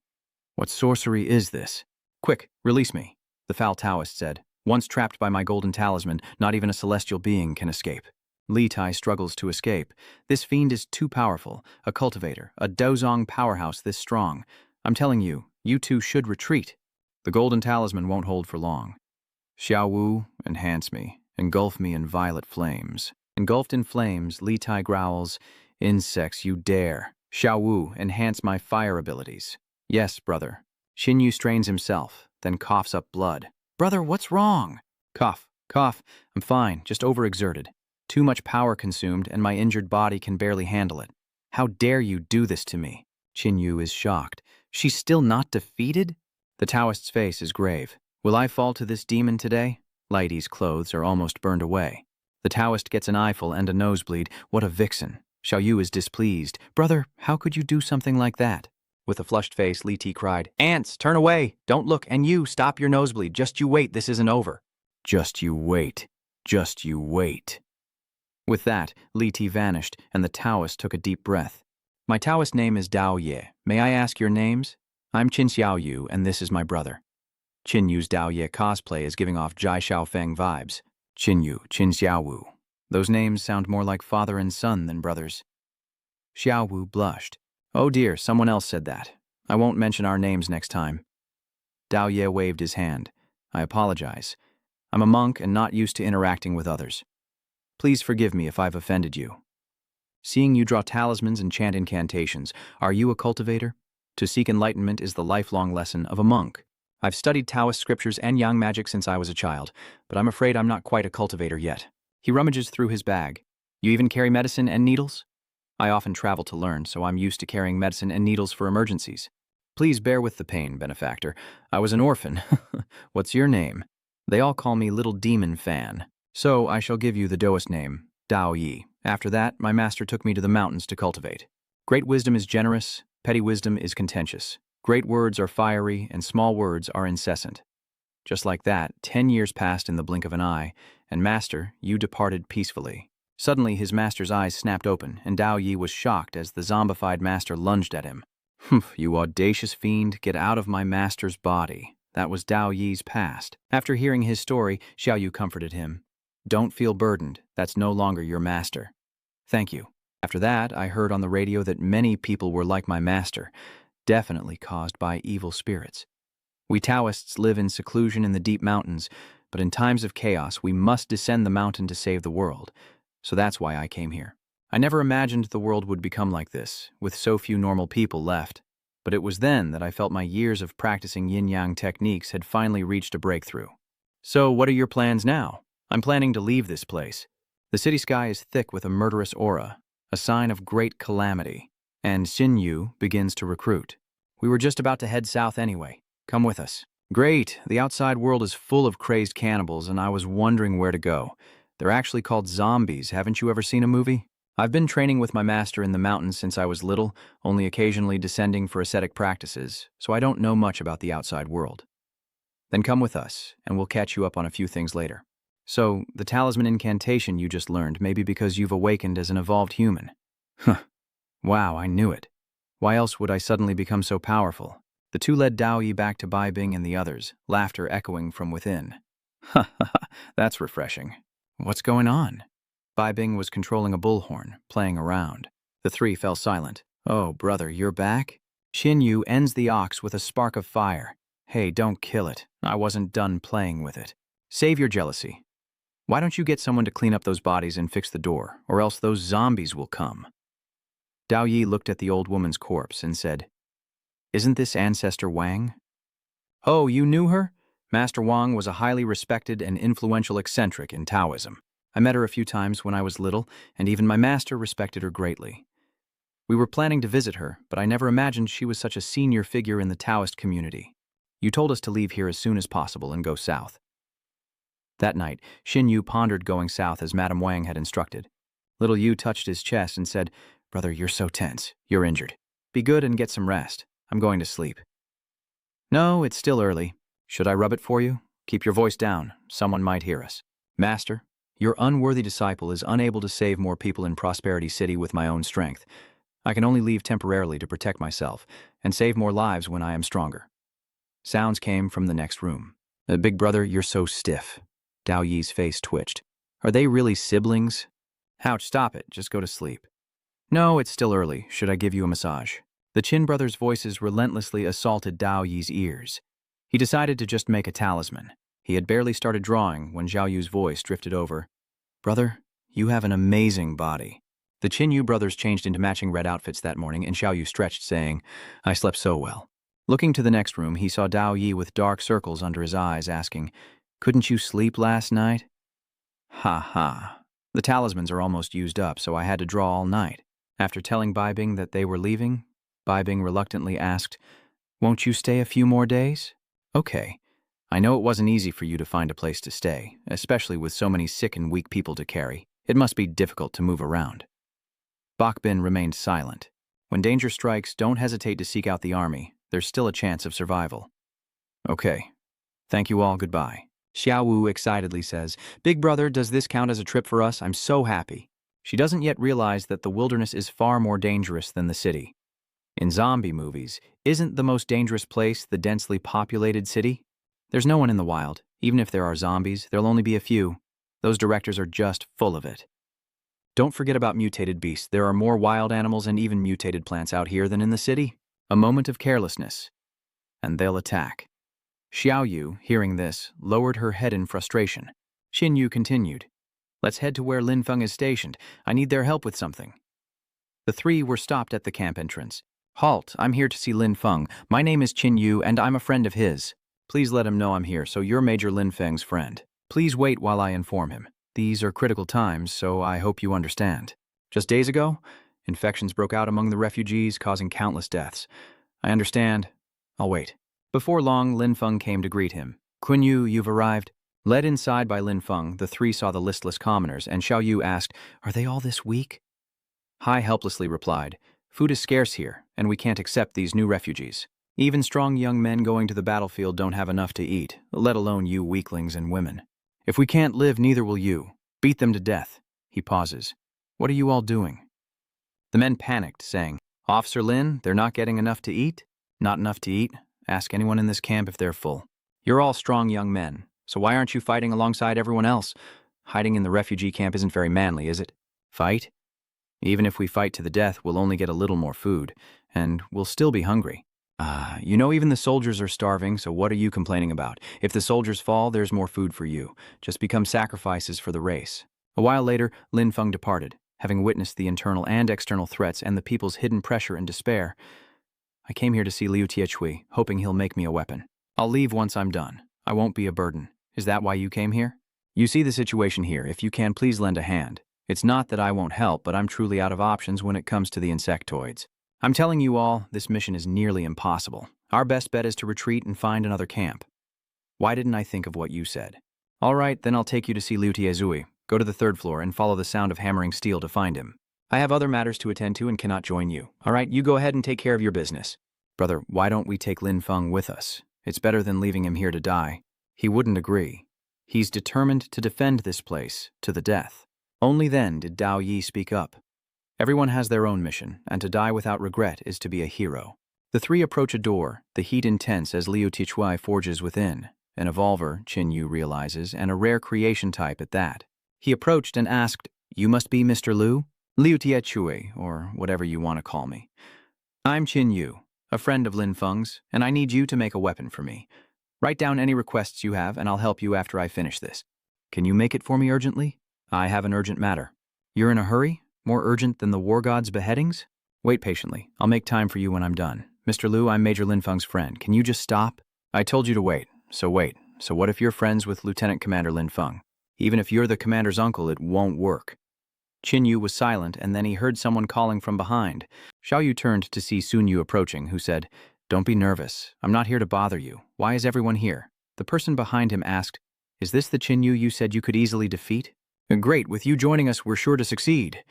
What sorcery is this? Quick, release me, the foul Taoist said. Once trapped by my golden talisman, not even a celestial being can escape. Li Tai struggles to escape. This fiend is too powerful, a cultivator, a dozong powerhouse this strong. I'm telling you, you two should retreat. The golden talisman won't hold for long. Xiao Wu, enhance me, engulf me in violet flames. Engulfed in flames, Li Tai growls, insects, you dare. Xiao Wu, enhance my fire abilities. Yes, brother. Xinyu strains himself, then coughs up blood. Brother, what's wrong? Cough, cough. I'm fine, just overexerted. Too much power consumed, and my injured body can barely handle it. How dare you do this to me? Xinyu is shocked. She's still not defeated? The Taoist's face is grave. Will I fall to this demon today? Lighty's clothes are almost burned away. The Taoist gets an eyeful and a nosebleed. What a vixen. Xiao Yu is displeased. Brother, how could you do something like that? With a flushed face, Li Tai cried, ants, turn away. Don't look, and you, stop your nosebleed. Just you wait, this isn't over. Just you wait. Just you wait. With that, Li Tai vanished, and the Taoist took a deep breath. My Taoist name is Dao Ye. May I ask your names? I'm Qin Xiao Yu, and this is my brother. Qin Yu's Dao Ye cosplay is giving off Jai Xiao Feng vibes. Qin Yu, Qin Xiao Wu. Those names sound more like father and son than brothers. Xiao Wu blushed. Oh dear, someone else said that. I won't mention our names next time. Dao Ye waved his hand. I apologize. I'm a monk and not used to interacting with others. Please forgive me if I've offended you. Seeing you draw talismans and chant incantations, are you a cultivator? To seek enlightenment is the lifelong lesson of a monk. I've studied Taoist scriptures and yang magic since I was a child, but I'm afraid I'm not quite a cultivator yet. He rummages through his bag. You even carry medicine and needles? I often travel to learn, so I'm used to carrying medicine and needles for emergencies. Please bear with the pain, benefactor. I was an orphan. What's your name? They all call me Little Demon Fan. So I shall give you the Taoist name, Dao Yi. After that, my master took me to the mountains to cultivate. Great wisdom is generous, petty wisdom is contentious. Great words are fiery, and small words are incessant. Just like that, 10 years passed in the blink of an eye, and master, you departed peacefully. Suddenly, his master's eyes snapped open, and Dao Yi was shocked as the zombified master lunged at him. Humph, you audacious fiend, get out of my master's body. That was Dao Yi's past. After hearing his story, Xiao Yu comforted him. Don't feel burdened. That's no longer your master. Thank you. After that, I heard on the radio that many people were like my master, definitely caused by evil spirits. We Taoists live in seclusion in the deep mountains, but in times of chaos, we must descend the mountain to save the world. So that's why I came here. I never imagined the world would become like this, with so few normal people left. But it was then that I felt my years of practicing yin-yang techniques had finally reached a breakthrough. So what are your plans now? I'm planning to leave this place. The city sky is thick with a murderous aura, a sign of great calamity, and Xin Yu begins to recruit. We were just about to head south anyway. Come with us. Great, the outside world is full of crazed cannibals and I was wondering where to go. They're actually called zombies, haven't you ever seen a movie? I've been training with my master in the mountains since I was little, only occasionally descending for ascetic practices, so I don't know much about the outside world. Then come with us, and we'll catch you up on a few things later. So, the talisman incantation you just learned may be because you've awakened as an evolved human. Huh. Wow, I knew it. Why else would I suddenly become so powerful? The two led Dao Yi back to Bai Bing and the others, laughter echoing from within. Ha ha ha, that's refreshing. What's going on? Bai Bing was controlling a bullhorn, playing around. The three fell silent. Oh, brother, you're back? Xin Yu ends the ox with a spark of fire. Hey, don't kill it. I wasn't done playing with it. Save your jealousy. Why don't you get someone to clean up those bodies and fix the door, or else those zombies will come? Dao Yi looked at the old woman's corpse and said, Isn't this Ancestor Wang? Oh, you knew her? Master Wang was a highly respected and influential eccentric in Taoism. I met her a few times when I was little, and even my master respected her greatly. We were planning to visit her, but I never imagined she was such a senior figure in the Taoist community. You told us to leave here as soon as possible and go south. That night, Xin Yu pondered going south as Madame Wang had instructed. Little Yu touched his chest and said, Brother, you're so tense. You're injured. Be good and get some rest. I'm going to sleep. No, it's still early. Should I rub it for you? Keep your voice down. Someone might hear us. Master, your unworthy disciple is unable to save more people in Prosperity City with my own strength. I can only leave temporarily to protect myself and save more lives when I am stronger. Sounds came from the next room. Big brother, you're so stiff. Dao Yi's face twitched. Are they really siblings? Ouch, stop it. Just go to sleep. No, it's still early. Should I give you a massage? The Qin brothers' voices relentlessly assaulted Dao Yi's ears. He decided to just make a talisman. He had barely started drawing when Xiao Yu's voice drifted over. Brother, you have an amazing body. The Qin Yu brothers changed into matching red outfits that morning, and Xiao Yu stretched, saying, I slept so well. Looking to the next room, he saw Dao Yi with dark circles under his eyes, asking, Couldn't you sleep last night? Ha ha. The talismans are almost used up, so I had to draw all night. After telling Bai Bing that they were leaving, Bai Bing reluctantly asked, Won't you stay a few more days? Okay. I know it wasn't easy for you to find a place to stay, especially with so many sick and weak people to carry. It must be difficult to move around. Bak Bin remained silent. When danger strikes, don't hesitate to seek out the army. There's still a chance of survival. Okay. Thank you all, goodbye. Xiao Wu excitedly says, Big brother, does this count as a trip for us? I'm so happy. She doesn't yet realize that the wilderness is far more dangerous than the city. In zombie movies, isn't the most dangerous place the densely populated city? There's no one in the wild. Even if there are zombies, there'll only be a few. Those directors are just full of it. Don't forget about mutated beasts. There are more wild animals and even mutated plants out here than in the city. A moment of carelessness, and they'll attack. Xiao Yu, hearing this, lowered her head in frustration. Xin Yu continued, Let's head to where Lin Feng is stationed. I need their help with something. The three were stopped at the camp entrance. Halt, I'm here to see Lin Feng. My name is Qin Yu, and I'm a friend of his. Please let him know I'm here, so you're Major Lin Feng's friend. Please wait while I inform him. These are critical times, so I hope you understand. Just days ago, infections broke out among the refugees, causing countless deaths. I understand. I'll wait. Before long, Lin Feng came to greet him. Kun Yu, you've arrived. Led inside by Lin Feng, the three saw the listless commoners, and Xiao Yu asked, Are they all this weak? Hai helplessly replied, Food is scarce here, and we can't accept these new refugees. Even strong young men going to the battlefield don't have enough to eat, let alone you weaklings and women. If we can't live, neither will you. Beat them to death. He pauses. What are you all doing? The men panicked, saying, Officer Lin, they're not getting enough to eat? Not enough to eat? Ask anyone in this camp if they're full. You're all strong young men, so why aren't you fighting alongside everyone else? Hiding in the refugee camp isn't very manly, is it? Fight? Even if we fight to the death, we'll only get a little more food, and we'll still be hungry. You know even the soldiers are starving, so what are you complaining about? If the soldiers fall, there's more food for you. Just become sacrifices for the race. A while later, Lin Feng departed, having witnessed the internal and external threats and the people's hidden pressure and despair. I came here to see Liu Tiechui, hoping he'll make me a weapon. I'll leave once I'm done. I won't be a burden. Is that why you came here? You see the situation here. If you can, please lend a hand. It's not that I won't help, but I'm truly out of options when it comes to the insectoids. I'm telling you all, this mission is nearly impossible. Our best bet is to retreat and find another camp. Why didn't I think of what you said? All right, then I'll take you to see Liu Tiechui. Go to the 3rd floor and follow the sound of hammering steel to find him. I have other matters to attend to and cannot join you. All right, you go ahead and take care of your business. Brother, why don't we take Lin Feng with us? It's better than leaving him here to die. He wouldn't agree. He's determined to defend this place to the death. Only then did Dao Yi speak up. Everyone has their own mission, and to die without regret is to be a hero. The three approach a door, the heat intense as Liu Tiechui forges within. An evolver, Qin Yu realizes, and a rare creation type at that. He approached and asked, "You must be Mr. Liu? Liu Tiechui, or whatever you want to call me. I'm Qin Yu, a friend of Lin Feng's, and I need you to make a weapon for me. Write down any requests you have, and I'll help you after I finish this. Can you make it for me urgently? I have an urgent matter. You're in a hurry? More urgent than the war god's beheadings? Wait patiently. I'll make time for you when I'm done. Mr. Liu, I'm Major Lin Feng's friend. Can you just stop? I told you to wait. So wait. So what if you're friends with Lieutenant Commander Lin Feng? Even if you're the commander's uncle, it won't work." Qin Yu was silent, and then he heard someone calling from behind. Xiao Yu turned to see Sun Yu approaching, who said, "Don't be nervous. I'm not here to bother you. Why is everyone here?" The person behind him asked, "Is this the Qin Yu you said you could easily defeat?" "Great. With you joining us, we're sure to succeed."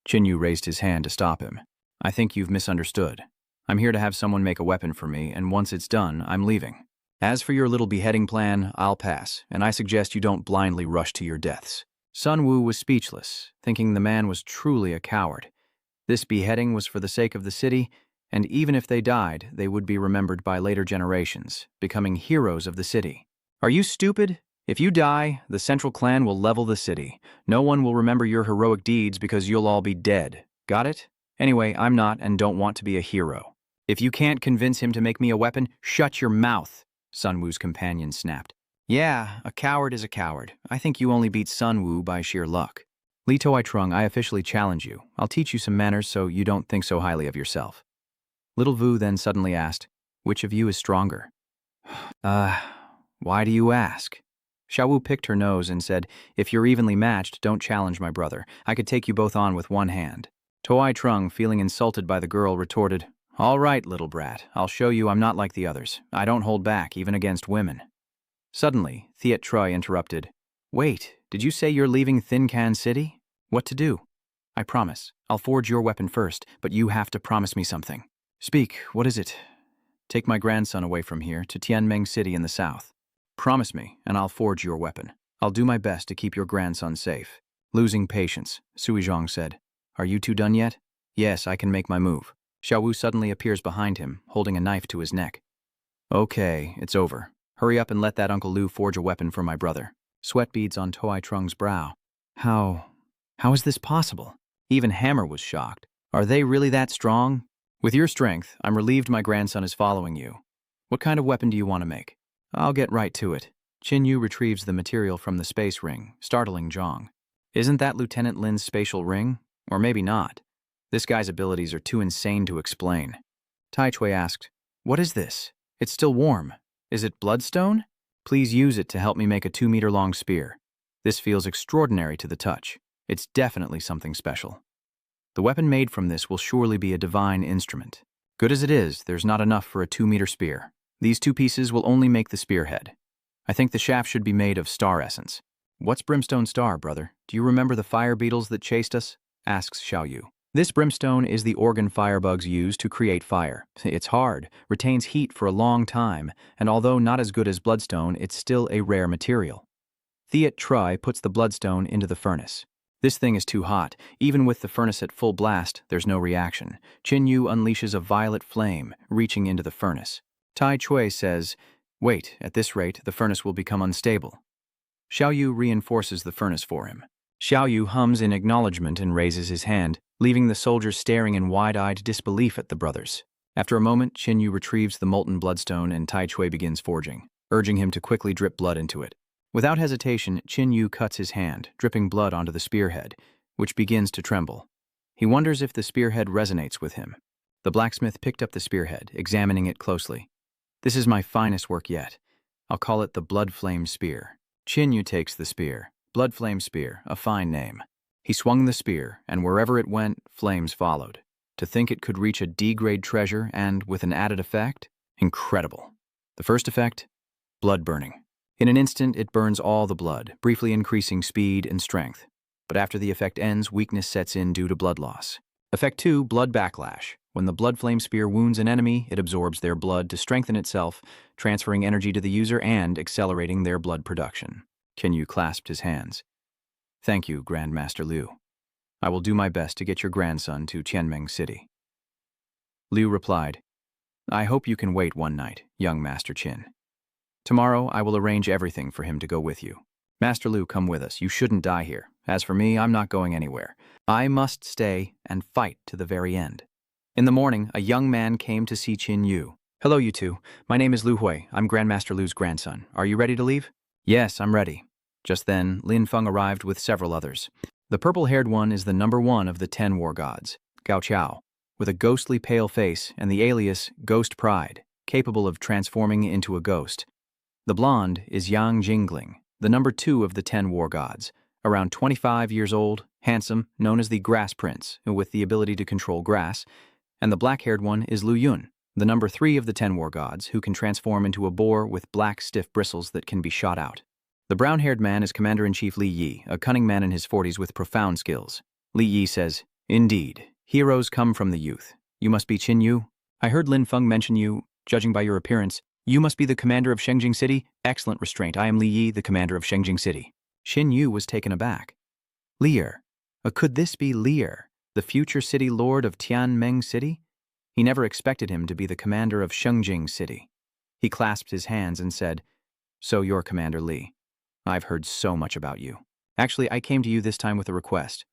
Qin Yu raised his hand to stop him. "I think you've misunderstood. I'm here to have someone make a weapon for me, and once it's done, I'm leaving. As for your little beheading plan, I'll pass, and I suggest you don't blindly rush to your deaths." Sun Wu was speechless, thinking the man was truly a coward. This beheading was for the sake of the city, and even if they died, they would be remembered by later generations, becoming heroes of the city. "Are you stupid? If you die, the Central Clan will level the city. No one will remember your heroic deeds because you'll all be dead. Got it? Anyway, I'm not and don't want to be a hero. If you can't convince him to make me a weapon, shut your mouth," Sun Wu's companion snapped. "Yeah, a coward is a coward. I think you only beat Sun Wu by sheer luck. Li Toitrung, I officially challenge you. I'll teach you some manners so you don't think so highly of yourself." Little Vu then suddenly asked, "Which of you is stronger?" Why do you ask?" Xiao Wu picked her nose and said, "If you're evenly matched, don't challenge my brother. I could take you both on with one hand." Toai Trung, feeling insulted by the girl, retorted, "All right, little brat. I'll show you I'm not like the others. I don't hold back, even against women." Suddenly, Thiet Troi interrupted. "Wait, did you say you're leaving Thin Can City? What to do?" "I promise. I'll forge your weapon first, but you have to promise me something." "Speak, what is it?" "Take my grandson away from here to Tianmeng City in the south. Promise me, and I'll forge your weapon. I'll do my best to keep your grandson safe." Losing patience, Sui Zhang said, "Are you two done yet?" "Yes, I can make my move." Xiao Wu suddenly appears behind him, holding a knife to his neck. "Okay, it's over. Hurry up and let that Uncle Liu forge a weapon for my brother." Sweat beads on Toai Trung's brow. How is this possible? Even Hammer was shocked. "Are they really that strong?" "With your strength, I'm relieved my grandson is following you. What kind of weapon do you want to make?" "I'll get right to it." Qin Yu retrieves the material from the space ring, startling Zhang. "Isn't that Lieutenant Lin's spatial ring? Or maybe not. This guy's abilities are too insane to explain." Tai Chui asked, "What is this? It's still warm. Is it bloodstone? Please use it to help me make a 2-meter-long spear. This feels extraordinary to the touch. It's definitely something special. The weapon made from this will surely be a divine instrument. Good as it is, there's not enough for a 2-meter spear. These 2 pieces will only make the spearhead. I think the shaft should be made of star essence." "What's brimstone star, brother? Do you remember the fire beetles that chased us?" asks Xiao Yu. "This brimstone is the organ firebugs use to create fire. It's hard, retains heat for a long time, and although not as good as bloodstone, it's still a rare material." Thiet Troi puts the bloodstone into the furnace. This thing is too hot. Even with the furnace at full blast, there's no reaction. Qin Yu unleashes a violet flame, reaching into the furnace. Tai Chui says, "Wait, at this rate, the furnace will become unstable." Xiao Yu reinforces the furnace for him. Xiao Yu hums in acknowledgement and raises his hand, leaving the soldiers staring in wide-eyed disbelief at the brothers. After a moment, Qin Yu retrieves the molten bloodstone and Tai Chui begins forging, urging him to quickly drip blood into it. Without hesitation, Qin Yu cuts his hand, dripping blood onto the spearhead, which begins to tremble. He wonders if the spearhead resonates with him. The blacksmith picked up the spearhead, examining it closely. "This is my finest work yet. I'll call it the Blood Flame Spear." Qin Yu takes the spear. Blood Flame Spear, a fine name. He swung the spear, and wherever it went, flames followed. To think it could reach a D-grade treasure and, with an added effect, incredible. The first effect, blood burning. In an instant, it burns all the blood, briefly increasing speed and strength. But after the effect ends, weakness sets in due to blood loss. Effect 2, blood backlash. When the blood flame spear wounds an enemy, it absorbs their blood to strengthen itself, transferring energy to the user and accelerating their blood production. Qin Yu clasped his hands. "Thank you, Grandmaster Liu. I will do my best to get your grandson to Tianmeng City." Liu replied, "I hope you can wait one night, young Master Qin. Tomorrow, I will arrange everything for him to go with you. Master Liu, come with us. You shouldn't die here. As for me, I'm not going anywhere. I must stay and fight to the very end." In the morning, a young man came to see Qin Yu. "Hello, you two. My name is Lu Hui. I'm Grandmaster Liu's grandson. Are you ready to leave?" "Yes, I'm ready." Just then, Lin Feng arrived with several others. The purple-haired one is the number 1 of the 10 war gods, Gao Qiao, with a ghostly pale face and the alias Ghost Pride, capable of transforming into a ghost. The blonde is Yang Jingling, the number 2 of the 10 war gods, around 25 years old, handsome, known as the Grass Prince, with the ability to control grass, and the black-haired one is Lu Yun, the number 3 of the 10 war gods, who can transform into a boar with black, stiff bristles that can be shot out. The brown-haired man is Commander-in-Chief Li Yi, a cunning man in his 40s with profound skills. Li Yi says, "Indeed, heroes come from the youth. You must be Qin Yu. I heard Lin Feng mention you, judging by your appearance. You must be the commander of Shengjing City? Excellent restraint. I am Li Yi, the commander of Shengjing City." Qin Yu was taken aback. Lear. Could this be Lear, the future city lord of Tianmeng City? He never expected him to be the commander of Shengjing City. He clasped his hands and said, "So you're Commander Li. I've heard so much about you. Actually, I came to you this time with a request.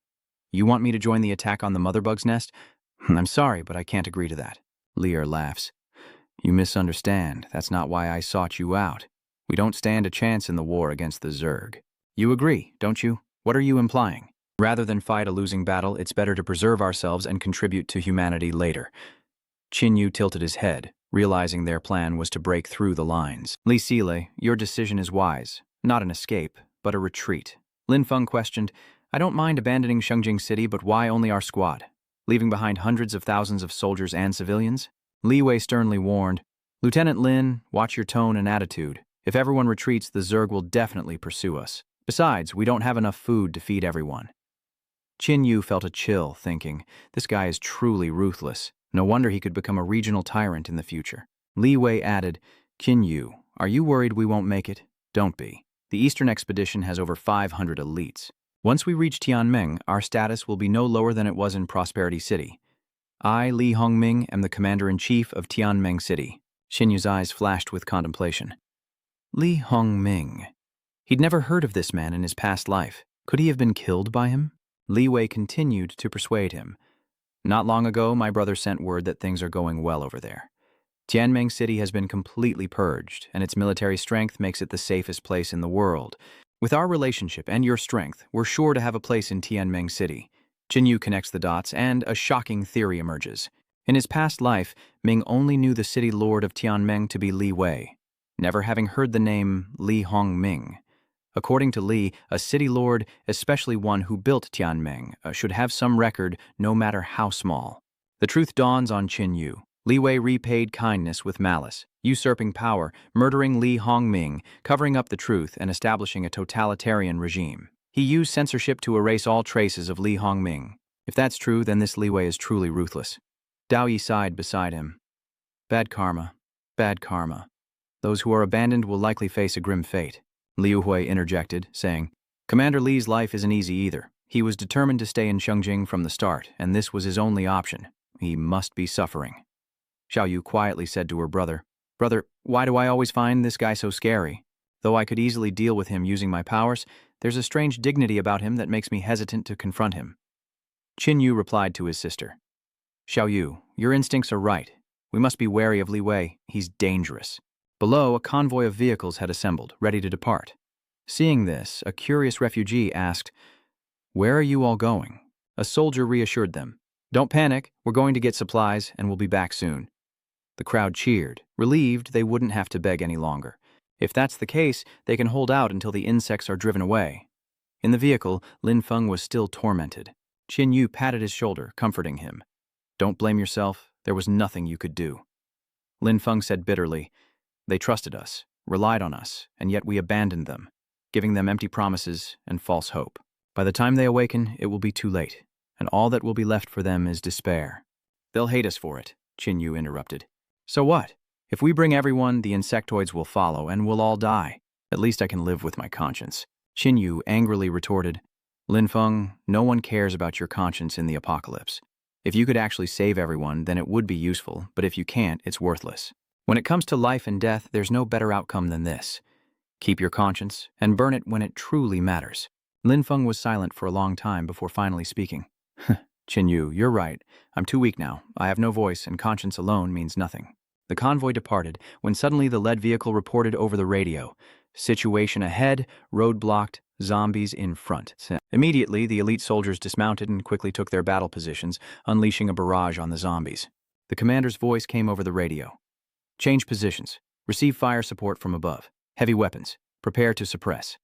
You want me to join the attack on the Motherbug's nest? I'm sorry, but I can't agree to that." Lear laughs. "You misunderstand. That's not why I sought you out. We don't stand a chance in the war against the Zerg. You agree, don't you? What are you implying? Rather than fight a losing battle, it's better to preserve ourselves and contribute to humanity later." Qin Yu tilted his head, realizing their plan was to break through the lines. "Li Sile, your decision is wise. Not an escape, but a retreat." Lin Feng questioned, "I don't mind abandoning Shengjing City, but why only our squad? Leaving behind hundreds of thousands of soldiers and civilians?" Li Wei sternly warned, "Lieutenant Lin, watch your tone and attitude. If everyone retreats, the Zerg will definitely pursue us. Besides, we don't have enough food to feed everyone." Qin Yu felt a chill, thinking, this guy is truly ruthless. No wonder he could become a regional tyrant in the future. Li Wei added, "Qin Yu, are you worried we won't make it? Don't be. The Eastern Expedition has over 500 elites. Once we reach Tianmeng, our status will be no lower than it was in Prosperity City. I, Li Hongming, am the Commander-in-Chief of Tianmeng City." Qin Yu's eyes flashed with contemplation. Li Hongming. He'd never heard of this man in his past life. Could he have been killed by him? Li Wei continued to persuade him. "Not long ago, my brother sent word that things are going well over there. Tianmeng City has been completely purged, and its military strength makes it the safest place in the world. With our relationship and your strength, we're sure to have a place in Tianmeng City." Qin Yu connects the dots, and a shocking theory emerges. In his past life, Ming only knew the city lord of Tianmeng to be Li Wei, never having heard the name Li Hongming. According to Li, a city lord, especially one who built Tianmeng, should have some record, no matter how small. The truth dawns on Qin Yu. Li Wei repaid kindness with malice, usurping power, murdering Li Hongming, covering up the truth, and establishing a totalitarian regime. He used censorship to erase all traces of Li Hongming. If that's true, then this Li Wei is truly ruthless. Dao Yi sighed beside him. Bad karma. Bad karma. Those who are abandoned will likely face a grim fate. Liu Hui interjected, saying, "Commander Li's life isn't easy either. He was determined to stay in Shengjing from the start, and this was his only option. He must be suffering. Xiao Yu quietly said to her brother, "Brother, why do I always find this guy so scary? Though I could easily deal with him using my powers, there's a strange dignity about him that makes me hesitant to confront him." Qin Yu replied to his sister, "Xiao Yu, your instincts are right. We must be wary of Li Wei. He's dangerous." Below, a convoy of vehicles had assembled, ready to depart. Seeing this, a curious refugee asked, "Where are you all going?" A soldier reassured them, "Don't panic, we're going to get supplies and we'll be back soon." The crowd cheered, relieved they wouldn't have to beg any longer. If that's the case, they can hold out until the insects are driven away. In the vehicle, Lin Feng was still tormented. Qin Yu patted his shoulder, comforting him. "Don't blame yourself, there was nothing you could do." Lin Feng said bitterly, "They trusted us, relied on us, and yet we abandoned them, giving them empty promises and false hope. By the time they awaken, it will be too late, and all that will be left for them is despair." "They'll hate us for it," Qin Yu interrupted. "So what? If we bring everyone, the insectoids will follow, and we'll all die. At least I can live with my conscience." Qin Yu angrily retorted, "Lin Feng, no one cares about your conscience in the apocalypse. If you could actually save everyone, then it would be useful, but if you can't, it's worthless. When it comes to life and death, there's no better outcome than this. Keep your conscience, and burn it when it truly matters." Lin Feng was silent for a long time before finally speaking. "Qin Yu, you're right. I'm too weak now. I have no voice, and conscience alone means nothing." The convoy departed, when suddenly the lead vehicle reported over the radio, "Situation ahead, road blocked, zombies in front." Immediately, the elite soldiers dismounted and quickly took their battle positions, unleashing a barrage on the zombies. The commander's voice came over the radio. "Change positions. Receive fire support from above. Heavy weapons. Prepare to suppress."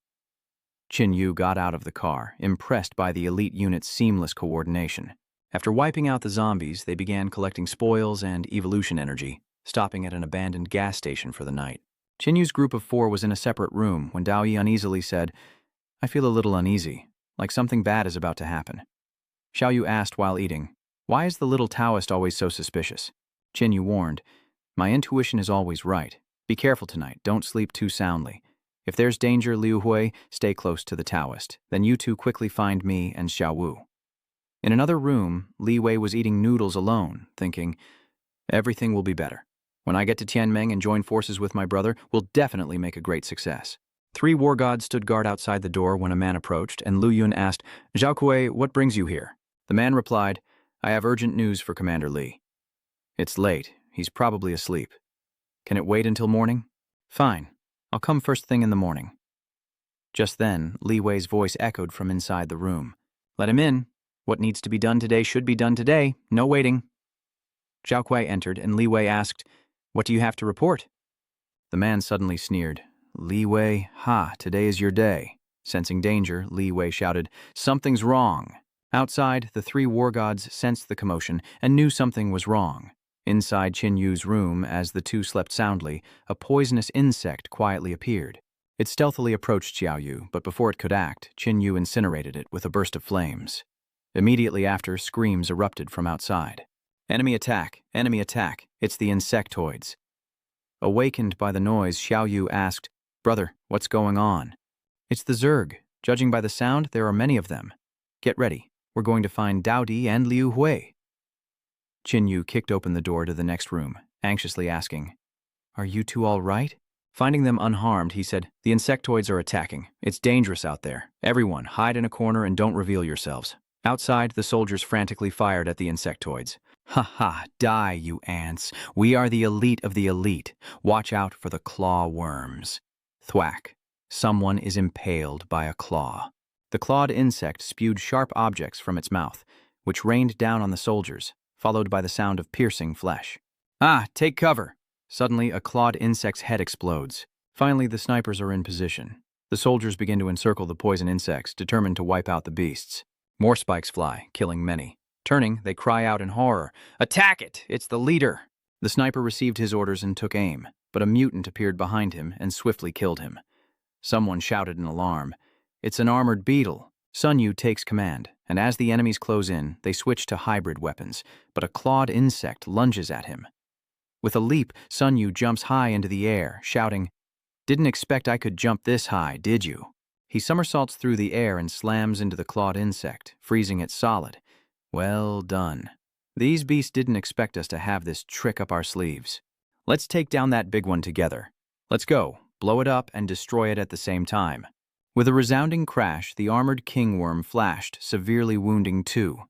Qin Yu got out of the car, impressed by the elite unit's seamless coordination. After wiping out the zombies, they began collecting spoils and evolution energy, stopping at an abandoned gas station for the night. Qin Yu's group of 4 was in a separate room when Dao Yi uneasily said, "I feel a little uneasy, like something bad is about to happen." Xiao Yu asked while eating, "Why is the little Taoist always so suspicious?" Qin Yu warned, "My intuition is always right. Be careful tonight, don't sleep too soundly. If there's danger, Liu Hui, stay close to the Taoist. Then you two quickly find me and Xiao Wu." In another room, Li Wei was eating noodles alone, thinking, "Everything will be better. When I get to Tianmeng and join forces with my brother, we'll definitely make a great success." 3 war gods stood guard outside the door when a man approached, and Lu Yun asked, "Zhao Kuei, what brings you here?" The man replied, "I have urgent news for Commander Li." "It's late. He's probably asleep. Can it wait until morning?" "Fine. I'll come first thing in the morning." Just then, Li Wei's voice echoed from inside the room. "Let him in. What needs to be done today should be done today. No waiting." Zhao Kuei entered, and Li Wei asked, "What do you have to report?" The man suddenly sneered. "Li Wei, today is your day." Sensing danger, Li Wei shouted, "Something's wrong." Outside, the 3 war gods sensed the commotion and knew something was wrong. Inside Qin Yu's room, as the 2 slept soundly, a poisonous insect quietly appeared. It stealthily approached Xiao Yu, but before it could act, Qin Yu incinerated it with a burst of flames. Immediately after, screams erupted from outside. "Enemy attack! Enemy attack! It's the insectoids." Awakened by the noise, Xiao Yu asked, "Brother, what's going on?" "It's the Zerg. Judging by the sound, there are many of them. Get ready. We're going to find Dao Di and Liu Hui." Qin Yu kicked open the door to the next room, anxiously asking, "Are you 2 all right?" Finding them unharmed, he said, "The insectoids are attacking. It's dangerous out there. Everyone, hide in a corner and don't reveal yourselves." Outside, the soldiers frantically fired at the insectoids. "Ha, die, you ants. We are the elite of the elite. Watch out for the claw worms." Thwack. Someone is impaled by a claw. The clawed insect spewed sharp objects from its mouth, which rained down on the soldiers, followed by the sound of piercing flesh. Take cover! Suddenly, a clawed insect's head explodes. Finally, the snipers are in position. The soldiers begin to encircle the poison insects, determined to wipe out the beasts. More spikes fly, killing many. Turning, they cry out in horror, "Attack it! It's the leader!" The sniper received his orders and took aim, but a mutant appeared behind him and swiftly killed him. Someone shouted in alarm, "It's an armored beetle." Sun Yu takes command, and as the enemies close in, they switch to hybrid weapons, but a clawed insect lunges at him. With a leap, Sun Yu jumps high into the air, shouting, "Didn't expect I could jump this high, did you?" He somersaults through the air and slams into the clawed insect, freezing it solid. Well done. These beasts didn't expect us to have this trick up our sleeves. Let's take down that big one together. Let's go, blow it up and destroy it at the same time. With a resounding crash, the armored kingworm flashed, severely wounding two.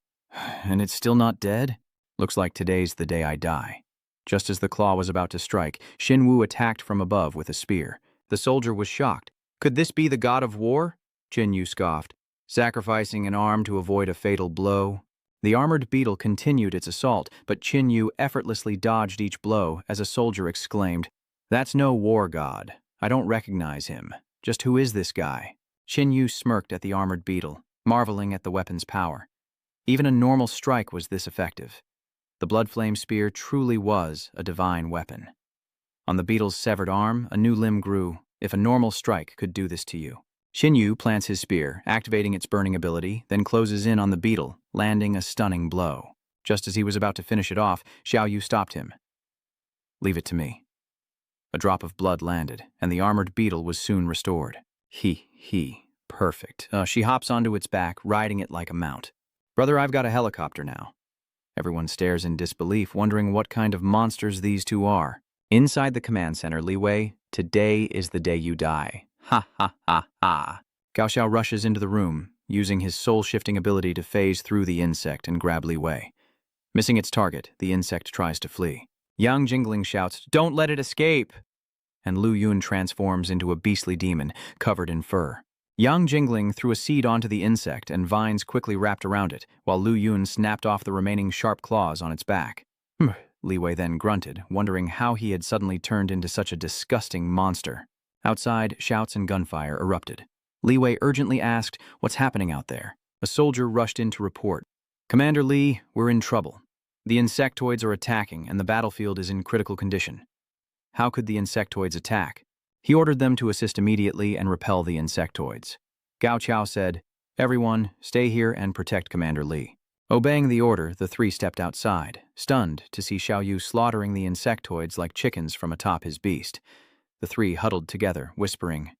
And it's still not dead? Looks like today's the day I die. Just as the claw was about to strike, Xinwu attacked from above with a spear. The soldier was shocked. Could this be the god of war? Qinyu scoffed, sacrificing an arm to avoid a fatal blow. The armored beetle continued its assault, but Qinyu effortlessly dodged each blow as a soldier exclaimed, "That's no war god. I don't recognize him. Just who is this guy?" Qinyu smirked at the armored beetle, marveling at the weapon's power. Even a normal strike was this effective. The blood flame spear truly was a divine weapon. On the beetle's severed arm, a new limb grew. If a normal strike could do this to you. Xinyu plants his spear, activating its burning ability, then closes in on the beetle, landing a stunning blow. Just as he was about to finish it off, Xiaoyu stopped him. "Leave it to me." A drop of blood landed, and the armored beetle was soon restored. Perfect. She hops onto its back, riding it like a mount. "Brother, I've got a helicopter now." Everyone stares in disbelief, wondering what kind of monsters these two are. Inside the command center, Li Wei, "Today is the day you die." Ha ha ha ha. Gao Xiao rushes into the room, using his soul-shifting ability to phase through the insect and grab Li Wei. Missing its target, the insect tries to flee. Yang Jingling shouts, "Don't let it escape!" And Lu Yun transforms into a beastly demon, covered in fur. Yang Jingling threw a seed onto the insect and vines quickly wrapped around it, while Lu Yun snapped off the remaining sharp claws on its back. Li Wei then grunted, wondering how he had suddenly turned into such a disgusting monster. Outside, shouts and gunfire erupted. Li Wei urgently asked, "What's happening out there?" A soldier rushed in to report. "Commander Li, we're in trouble. The insectoids are attacking, and the battlefield is in critical condition." How could the insectoids attack? He ordered them to assist immediately and repel the insectoids. Gao Qiao said, "Everyone, stay here and protect Commander Li." Obeying the order, the three stepped outside, stunned to see Xiaoyu slaughtering the insectoids like chickens from atop his beast. The three huddled together, whispering,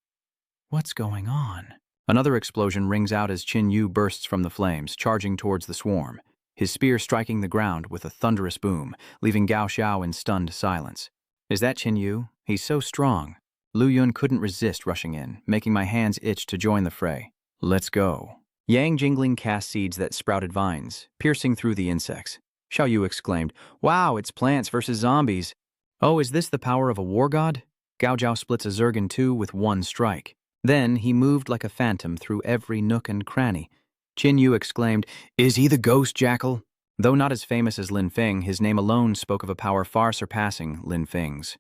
"What's going on?" Another explosion rings out as Qinyu bursts from the flames, charging towards the swarm, his spear striking the ground with a thunderous boom, leaving Gao Xiao in stunned silence. "Is that Qinyu? He's so strong." Lu Yun couldn't resist rushing in, making my hands itch to join the fray. "Let's go." Yang Jingling cast seeds that sprouted vines, piercing through the insects. Xiaoyu exclaimed, "Wow, it's plants versus zombies." "Oh, is this the power of a war god?" Gao Jiao splits a zerg in two with one strike. Then he moved like a phantom through every nook and cranny. Qinyu exclaimed, "Is he the ghost jackal?" Though not as famous as Lin Feng, his name alone spoke of a power far surpassing Lin Feng's.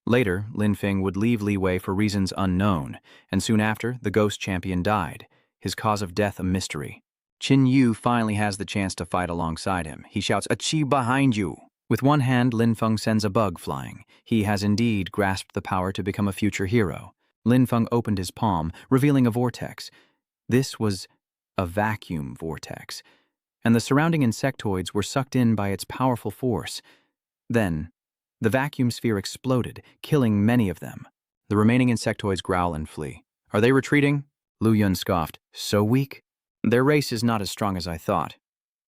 Later, Lin Feng would leave Li Wei for reasons unknown, and soon after, the ghost champion died, his cause of death a mystery. Qinyu finally has the chance to fight alongside him. He shouts, "Achi behind you!" With one hand, Lin Feng sends a bug flying. He has indeed grasped the power to become a future hero. Lin Feng opened his palm, revealing a vortex. This was a vacuum vortex, and the surrounding insectoids were sucked in by its powerful force. Then, the vacuum sphere exploded, killing many of them. The remaining insectoids growl and flee. "Are they retreating?" Lu Yun scoffed. "So weak?" "Their race is not as strong as I thought."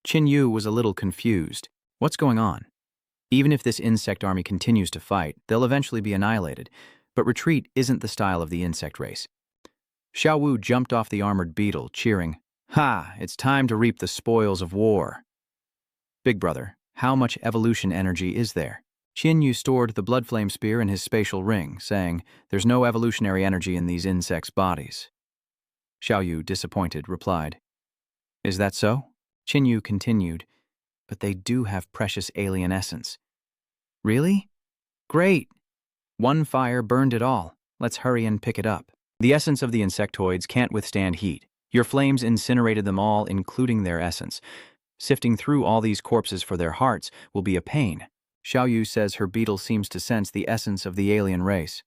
Qinyu was a little confused. What's going on? Even if this insect army continues to fight, they'll eventually be annihilated. But retreat isn't the style of the insect race. Xiao Wu jumped off the armored beetle, cheering, "Ha! It's time to reap the spoils of war." "Big brother, how much evolution energy is there?" Qinyu stored the blood flame spear in his spatial ring, saying, "There's no evolutionary energy in these insects' bodies." Xiaoyu, disappointed, replied, "Is that so?" Qinyu continued, "But they do have precious alien essence." "Really? Great! One fire burned it all. Let's hurry and pick it up." "The essence of the insectoids can't withstand heat. Your flames incinerated them all, including their essence. Sifting through all these corpses for their hearts will be a pain." Xiaoyu says her beetle seems to sense the essence of the alien race.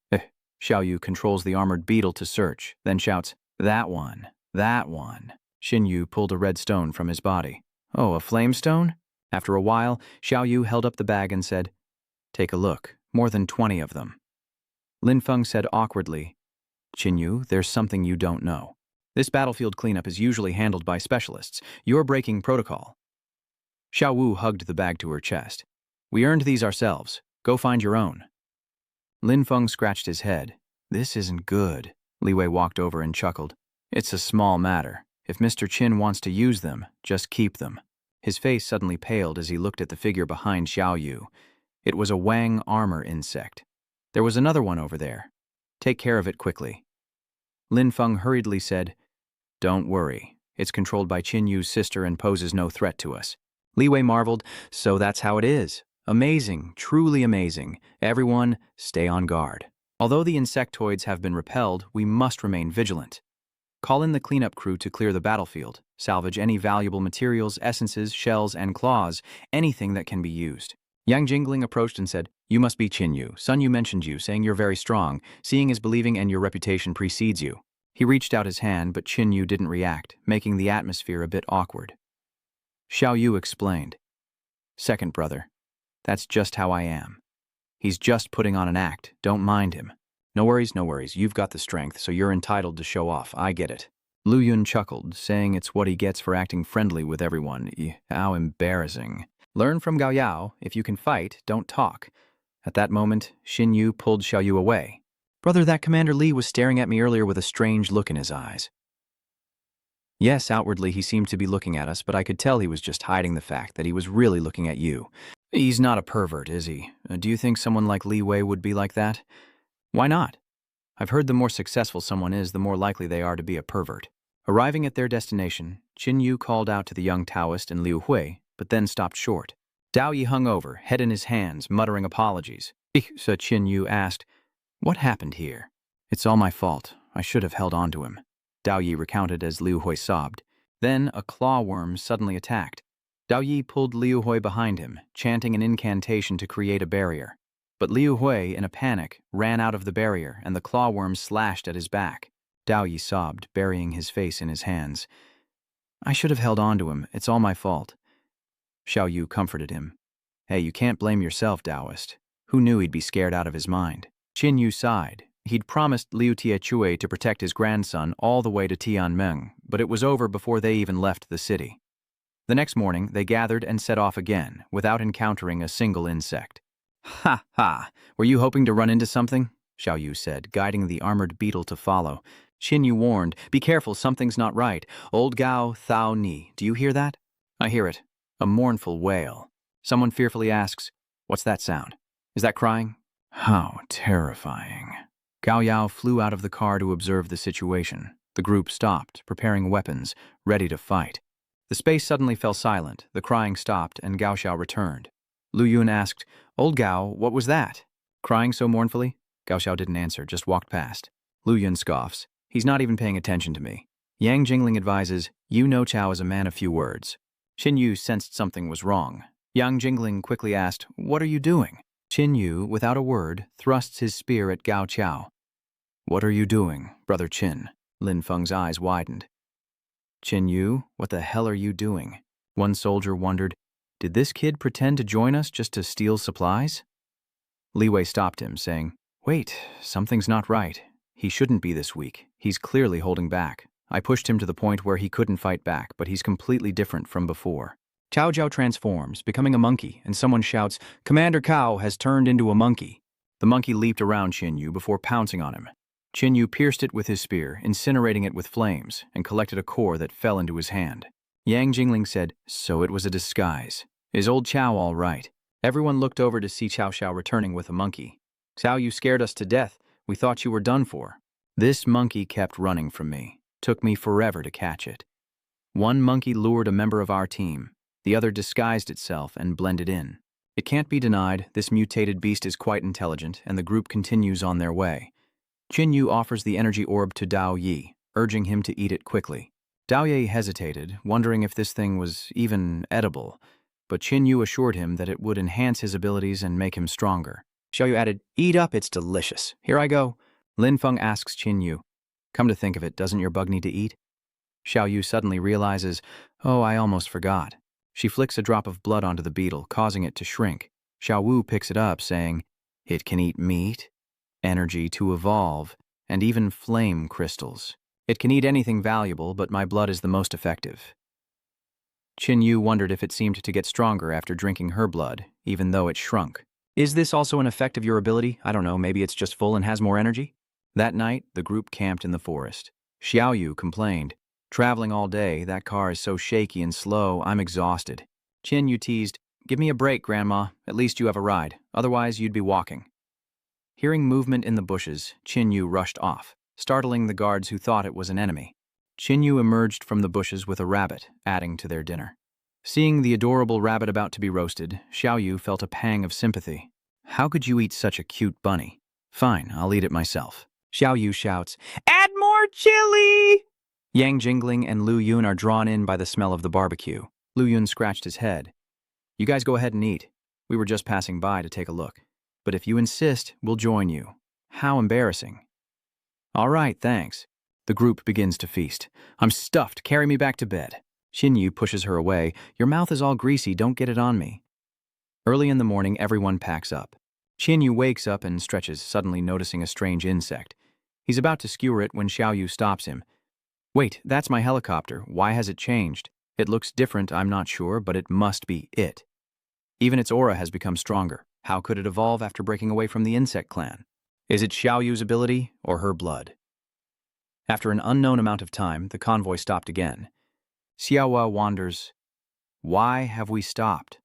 Xiaoyu controls the armored beetle to search, then shouts, "That one, that one." Xinyu pulled a red stone from his body. "Oh, a flame stone?" After a while, Xiaoyu held up the bag and said, "Take a look, more than 20 of them." Lin Feng said awkwardly, "Qinyu, there's something you don't know. This battlefield cleanup is usually handled by specialists. You're breaking protocol. Xiao Wu hugged the bag to her chest. We earned these ourselves. Go find your own. Lin Feng scratched his head. This isn't good. Li Wei walked over and chuckled. It's a small matter. If Mr. Qin wants to use them, just keep them. His face suddenly paled as he looked at the figure behind Xiao Yu. It was a Wang armor insect. There was another one over there. Take care of it quickly. Lin Feng hurriedly said, Don't worry. It's controlled by Qin Yu's sister and poses no threat to us. Li Wei marveled, So that's how it is. Amazing, truly amazing. Everyone, stay on guard. Although the insectoids have been repelled, we must remain vigilant. Call in the cleanup crew to clear the battlefield. Salvage any valuable materials, essences, shells, and claws, anything that can be used. Yang Jingling approached and said, You must be Qin Yu. Sun Yu mentioned you, saying you're very strong. Seeing is believing and your reputation precedes you. He reached out his hand, but Qin Yu didn't react, making the atmosphere a bit awkward. Xiao Yu explained, Second brother. That's just how I am. He's just putting on an act. Don't mind him. No worries, no worries. You've got the strength, so you're entitled to show off. I get it. Lu Yun chuckled, saying it's what he gets for acting friendly with everyone. How embarrassing. Learn from Gao Yao. If you can fight, don't talk. At that moment, Xin Yu pulled Xiao Yu away. Brother, that Commander Li was staring at me earlier with a strange look in his eyes. Yes, outwardly he seemed to be looking at us, but I could tell he was just hiding the fact that he was really looking at you. He's not a pervert, is he? Do you think someone like Li Wei would be like that? Why not? I've heard the more successful someone is, the more likely they are to be a pervert. Arriving at their destination, Qin Yu called out to the young Taoist and Liu Hui, but then stopped short. Dao Yi hung over, head in his hands, muttering apologies. So Qin Yu asked, What happened here? It's all my fault. I should have held on to him. Dao Yi recounted as Liu Hui sobbed. Then a claw worm suddenly attacked. Dao Yi pulled Liu Hui behind him, chanting an incantation to create a barrier. But Liu Hui, in a panic, ran out of the barrier, and the claw worm slashed at his back. Dao Yi sobbed, burying his face in his hands. I should have held on to him. It's all my fault. Xiao Yu comforted him. Hey, you can't blame yourself, Taoist. Who knew he'd be scared out of his mind? Qin Yu sighed. He'd promised Liu Tiechue to protect his grandson all the way to Tianmeng, but it was over before they even left the city. The next morning, they gathered and set off again, without encountering a single insect. Ha ha! Were you hoping to run into something? Xiao Yu said, guiding the armored beetle to follow. Qin Yu warned, Be careful, something's not right. Old Gao Thao Ni, do you hear that? I hear it. A mournful wail. Someone fearfully asks, What's that sound? Is that crying? How terrifying. Gao Yao flew out of the car to observe the situation. The group stopped, preparing weapons, ready to fight. The space suddenly fell silent, the crying stopped, and Gao Xiao returned. Lu Yun asked, Old Gao, what was that? Crying so mournfully? Gao Xiao didn't answer, just walked past. Lu Yun scoffs. He's not even paying attention to me. Yang Jingling advises, You know Chao is a man of few words. Qin Yu sensed something was wrong. Yang Jingling quickly asked, What are you doing? Qin Yu, without a word, thrusts his spear at Gao Qiao. What are you doing, Brother Qin? Lin Feng's eyes widened. Qin Yu, what the hell are you doing? One soldier wondered, Did this kid pretend to join us just to steal supplies? Li Wei stopped him, saying, Wait, something's not right. He shouldn't be this weak. He's clearly holding back. I pushed him to the point where he couldn't fight back, but he's completely different from before. Cao Jiao transforms, becoming a monkey, and someone shouts, Commander Cao has turned into a monkey. The monkey leaped around Qin Yu before pouncing on him. Qin Yu pierced it with his spear, incinerating it with flames, and collected a core that fell into his hand. Yang Jingling said, So it was a disguise. Is old Cao all right? Everyone looked over to see Cao Xiao returning with a monkey. Cao, you scared us to death. We thought you were done for. This monkey kept running from me. Took me forever to catch it. One monkey lured a member of our team. The other disguised itself and blended in. It can't be denied, this mutated beast is quite intelligent, and the group continues on their way. Qin Yu offers the energy orb to Dao Yi, urging him to eat it quickly. Dao Yi hesitated, wondering if this thing was even edible, but Qin Yu assured him that it would enhance his abilities and make him stronger. Xiao Yu added, Eat up, it's delicious. Here I go. Lin Feng asks Qin Yu, Come to think of it, doesn't your bug need to eat? Xiao Yu suddenly realizes, Oh, I almost forgot. She flicks a drop of blood onto the beetle, causing it to shrink. Xiao Wu picks it up, saying, It can eat meat, energy to evolve, and even flame crystals. It can eat anything valuable, but my blood is the most effective. Qin Yu wondered if it seemed to get stronger after drinking her blood, even though it shrunk. Is this also an effect of your ability? I don't know, maybe it's just full and has more energy? That night, the group camped in the forest. Xiao Yu complained. Traveling all day, that car is so shaky and slow, I'm exhausted. Qin Yu teased, give me a break, Grandma. At least you have a ride. Otherwise, you'd be walking. Hearing movement in the bushes, Qin Yu rushed off, startling the guards who thought it was an enemy. Qin Yu emerged from the bushes with a rabbit, adding to their dinner. Seeing the adorable rabbit about to be roasted, Xiao Yu felt a pang of sympathy. How could you eat such a cute bunny? Fine, I'll eat it myself. Xiao Yu shouts, add more chili! Yang Jingling and Lu Yun are drawn in by the smell of the barbecue. Lu Yun scratched his head. You guys go ahead and eat. We were just passing by to take a look. But if you insist, we'll join you. How embarrassing. All right, thanks. The group begins to feast. I'm stuffed. Carry me back to bed. Qin Yu pushes her away. Your mouth is all greasy. Don't get it on me. Early in the morning, everyone packs up. Qin Yu wakes up and stretches, suddenly noticing a strange insect. He's about to skewer it when Xiao Yu stops him. Wait, that's my helicopter. Why has it changed? It looks different, I'm not sure, but it must be it. Even its aura has become stronger. How could it evolve after breaking away from the insect clan? Is it Xiao Yu's ability or her blood? After an unknown amount of time, the convoy stopped again. Xiaowa wonders, why have we stopped?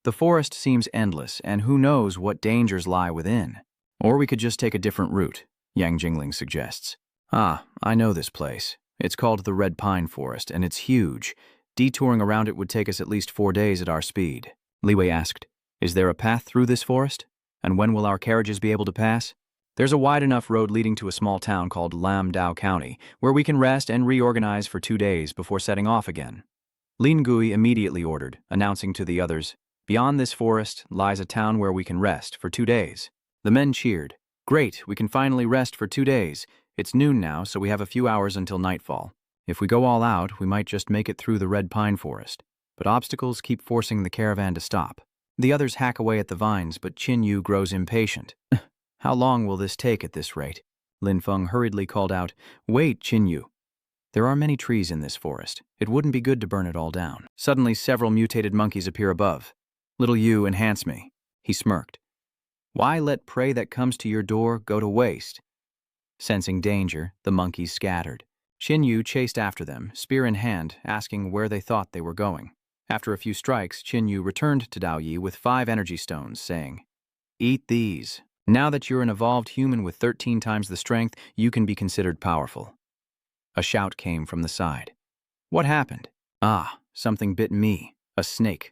The forest seems endless, and who knows what dangers lie within. Or we could just take a different route, Yang Jingling suggests. Ah, I know this place. It's called the Red Pine Forest, and it's huge. Detouring around it would take us at least 4 days at our speed. Li Wei asked, is there a path through this forest? And when will our carriages be able to pass? There's a wide enough road leading to a small town called Lam Dao County, where we can rest and reorganize for 2 days before setting off again. Lin Gui immediately ordered, announcing to the others, beyond this forest lies a town where we can rest for 2 days. The men cheered. Great, we can finally rest for 2 days. It's noon now, so we have a few hours until nightfall. If we go all out, we might just make it through the Red Pine Forest. But obstacles keep forcing the caravan to stop. The others hack away at the vines, but Qin Yu grows impatient. How long will this take at this rate? Lin Feng hurriedly called out, wait, Qin Yu. There are many trees in this forest. It wouldn't be good to burn it all down. Suddenly, several mutated monkeys appear above. Little Yu, enhance me. He smirked. Why let prey that comes to your door go to waste? Sensing danger, the monkeys scattered. Qin Yu chased after them, spear in hand, asking where they thought they were going. After a few strikes, Qin Yu returned to Dao Yi with 5 energy stones, saying, eat these. Now that you're an evolved human with 13 times the strength, you can be considered powerful. A shout came from the side. What happened? Ah, something bit me. A snake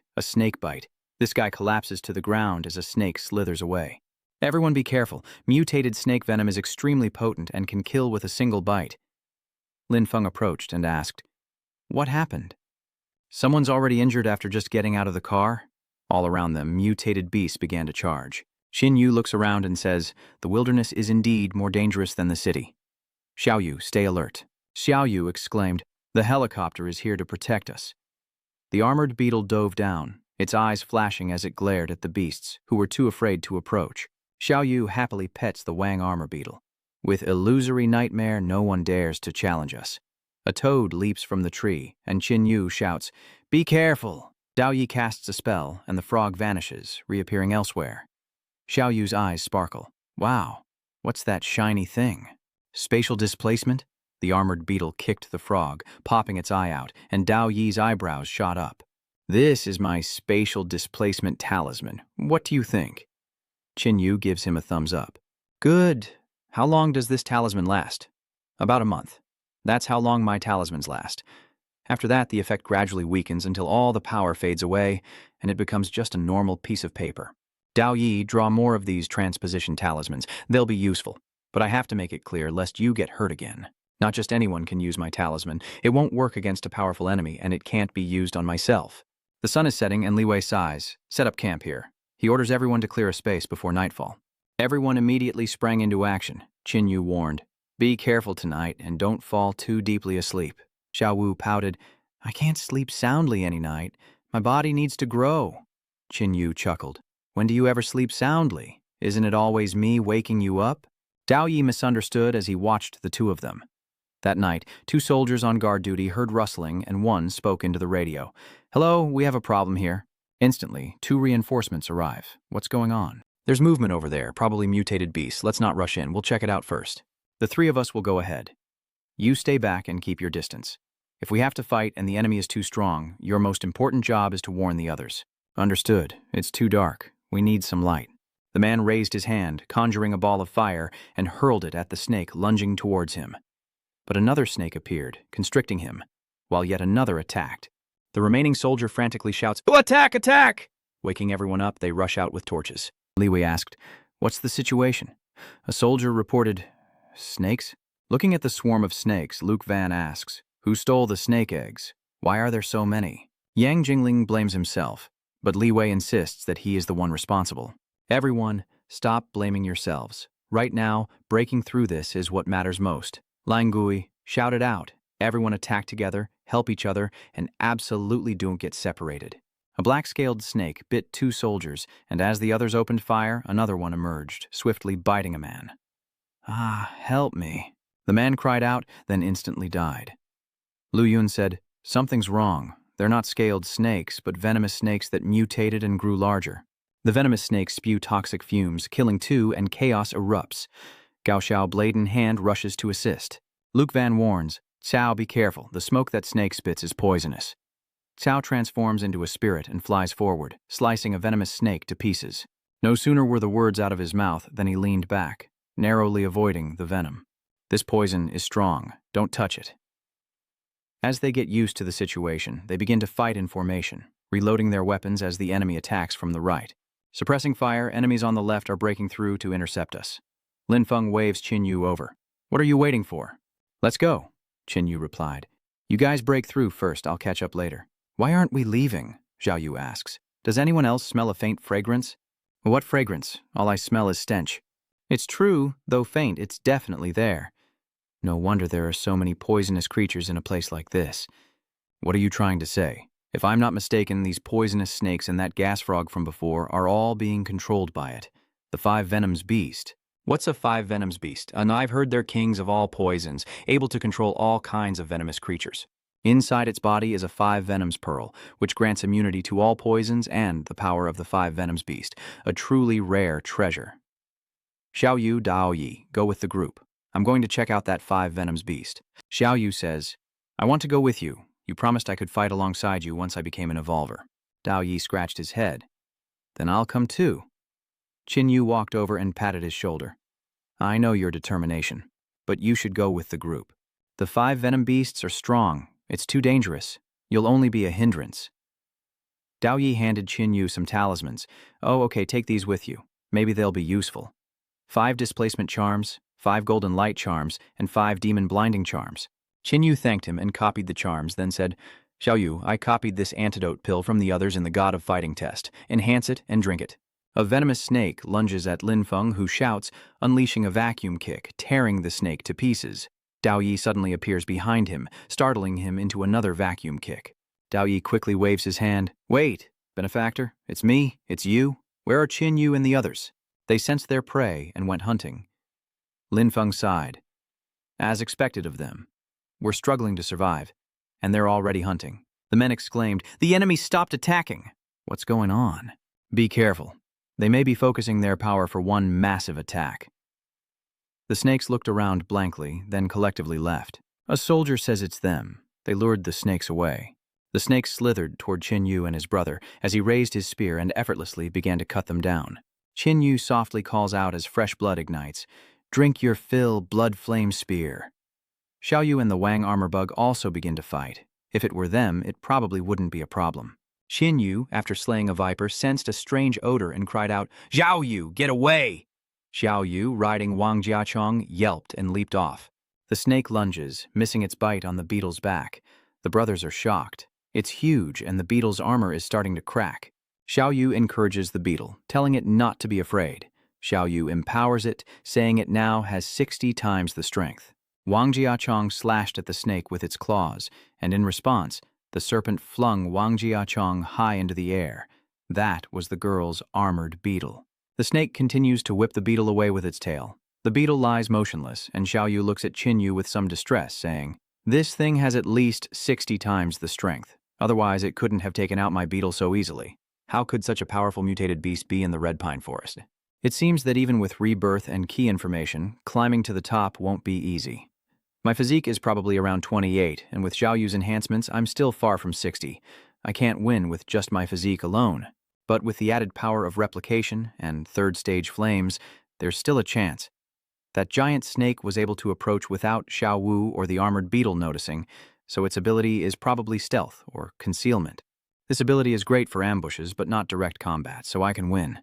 bite. This guy collapses to the ground as a snake slithers away. Everyone be careful. Mutated snake venom is extremely potent and can kill with a single bite. Lin Feng approached and asked, what happened? Someone's already injured after just getting out of the car? All around them, mutated beasts began to charge. Qin Yu looks around and says, the wilderness is indeed more dangerous than the city. Xiao Yu, stay alert. Xiao Yu exclaimed, the helicopter is here to protect us. The armored beetle dove down, its eyes flashing as it glared at the beasts, who were too afraid to approach. Xiao Yu happily pets the Wang armor beetle. With illusory nightmare, no one dares to challenge us. A toad leaps from the tree, and Qin Yu shouts, be careful! Dao Yi casts a spell, and the frog vanishes, reappearing elsewhere. Xiao Yu's eyes sparkle. Wow, what's that shiny thing? Spatial displacement? The armored beetle kicked the frog, popping its eye out, and Dao Yi's eyebrows shot up. This is my spatial displacement talisman. What do you think? Qin Yu gives him a thumbs up. Good. How long does this talisman last? About a month. That's how long my talismans last. After that, the effect gradually weakens until all the power fades away, and it becomes just a normal piece of paper. Dao Yi, draw more of these transposition talismans. They'll be useful. But I have to make it clear, lest you get hurt again. Not just anyone can use my talisman. It won't work against a powerful enemy, and it can't be used on myself. The sun is setting, and Li Wei sighs. Set up camp here. He orders everyone to clear a space before nightfall. Everyone immediately sprang into action. Qin Yu warned, be careful tonight, and don't fall too deeply asleep. Xiao Wu pouted, I can't sleep soundly any night. My body needs to grow. Qin Yu chuckled. When do you ever sleep soundly? Isn't it always me waking you up? Dao Yi misunderstood as he watched the two of them. That night, 2 soldiers on guard duty heard rustling and one spoke into the radio. "Hello, we have a problem here." Instantly, 2 reinforcements arrive. "What's going on?" "There's movement over there, probably mutated beasts. Let's not rush in. We'll check it out first. The 3 of us will go ahead. You stay back and keep your distance. If we have to fight and the enemy is too strong, your most important job is to warn the others." "Understood. It's too dark. We need some light." The man raised his hand, conjuring a ball of fire, and hurled it at the snake lunging towards him. But another snake appeared, constricting him, while yet another attacked. The remaining soldier frantically shouts, "Oh, attack, attack!" Waking everyone up, they rush out with torches. Li Wei asked, "What's the situation?" A soldier reported, "Snakes?" Looking at the swarm of snakes, Luke Van asks, "Who stole the snake eggs? Why are there so many?" Yang Jingling blames himself, but Li Wei insists that he is the one responsible. "Everyone, stop blaming yourselves. Right now, breaking through this is what matters most." Lang Gui, shout it out. Everyone attack together, help each other, and absolutely don't get separated. A black-scaled snake bit 2 soldiers, and as the others opened fire, another one emerged, swiftly biting a man. "Ah, help me." The man cried out, then instantly died. Lu Yun said, "Something's wrong. They're not scaled snakes, but venomous snakes that mutated and grew larger." The venomous snakes spew toxic fumes, killing 2, and chaos erupts. Gao Xiao, blade in hand, rushes to assist. Luke Van warns, "Cao, be careful. The smoke that snake spits is poisonous." Cao transforms into a spirit and flies forward, slicing a venomous snake to pieces. No sooner were the words out of his mouth than he leaned back, narrowly avoiding the venom. "This poison is strong. Don't touch it." As they get used to the situation, they begin to fight in formation, reloading their weapons as the enemy attacks from the right. Suppressing fire, enemies on the left are breaking through to intercept us. Lin Feng waves Qin Yu over. "What are you waiting for?" "Let's go," Qin Yu replied. "You guys break through first, I'll catch up later." "Why aren't we leaving?" Zhao Yu asks. "Does anyone else smell a faint fragrance?" "What fragrance? All I smell is stench." "It's true, though faint, it's definitely there. No wonder there are so many poisonous creatures in a place like this." "What are you trying to say?" "If I'm not mistaken, these poisonous snakes and that gas frog from before are all being controlled by it. The 5 Venoms Beast." "What's a 5 Venoms Beast?" "And I've heard they're kings of all poisons, able to control all kinds of venomous creatures. Inside its body is a 5 Venoms Pearl, which grants immunity to all poisons and the power of the 5 Venoms Beast, a truly rare treasure." "Xiao Yu, Dao Yi, go with the group. I'm going to check out that 5 Venoms Beast." Xiao Yu says, "I want to go with you. You promised I could fight alongside you once I became an evolver." Dao Yi scratched his head. "Then I'll come too." Qin Yu walked over and patted his shoulder. "I know your determination, but you should go with the group. The 5 venom beasts are strong. It's too dangerous. You'll only be a hindrance." Dao Yi handed Qin Yu some talismans. "Oh, okay, take these with you. Maybe they'll be useful. 5 displacement charms, 5 golden light charms, and 5 demon blinding charms." Qin Yu thanked him and copied the charms, then said, "Xiao Yu, I copied this antidote pill from the others in the God of Fighting test. Enhance it and drink it." A venomous snake lunges at Lin Feng, who shouts, unleashing a vacuum kick, tearing the snake to pieces. Dao Yi suddenly appears behind him, startling him into another vacuum kick. Dao Yi quickly waves his hand. "Wait, benefactor, it's me, it's you. Where are Qin Yu and the others?" They sensed their prey and went hunting. Lin Feng sighed. "As expected of them. We're struggling to survive, and they're already hunting." The men exclaimed, "The enemy stopped attacking!" "What's going on?" "Be careful. They may be focusing their power for one massive attack." The snakes looked around blankly, then collectively left. "A soldier says it's them." They lured the snakes away. The snakes slithered toward Qin Yu and his brother as he raised his spear and effortlessly began to cut them down. Qin Yu softly calls out as fresh blood ignites, "Drink your fill, blood flame spear." Xiao Yu and the Wang armor bug also begin to fight. If it were them, it probably wouldn't be a problem. Qin Yu, after slaying a viper, sensed a strange odor and cried out, "Xiao Yu, get away!" Xiao Yu, riding Wang Jiachong, yelped and leaped off. The snake lunges, missing its bite on the beetle's back. The brothers are shocked. It's huge, and the beetle's armor is starting to crack. Xiao Yu encourages the beetle, telling it not to be afraid. Xiao Yu empowers it, saying it now has 60 times the strength. Wang Jiachong slashed at the snake with its claws, and in response, the serpent flung Wang Jiachong high into the air. That was the girl's armored beetle. The snake continues to whip the beetle away with its tail. The beetle lies motionless, and Xiaoyu looks at Qinyu with some distress, saying, "This thing has at least 60 times the strength. Otherwise, it couldn't have taken out my beetle so easily. How could such a powerful mutated beast be in the Red Pine Forest?" It seems that even with rebirth and key information, climbing to the top won't be easy. My physique is probably around 28, and with Xiaoyu's enhancements, I'm still far from 60. I can't win with just my physique alone. But with the added power of replication and third-stage flames, there's still a chance. That giant snake was able to approach without Xiao Wu or the armored beetle noticing, so its ability is probably stealth or concealment. This ability is great for ambushes, but not direct combat, so I can win.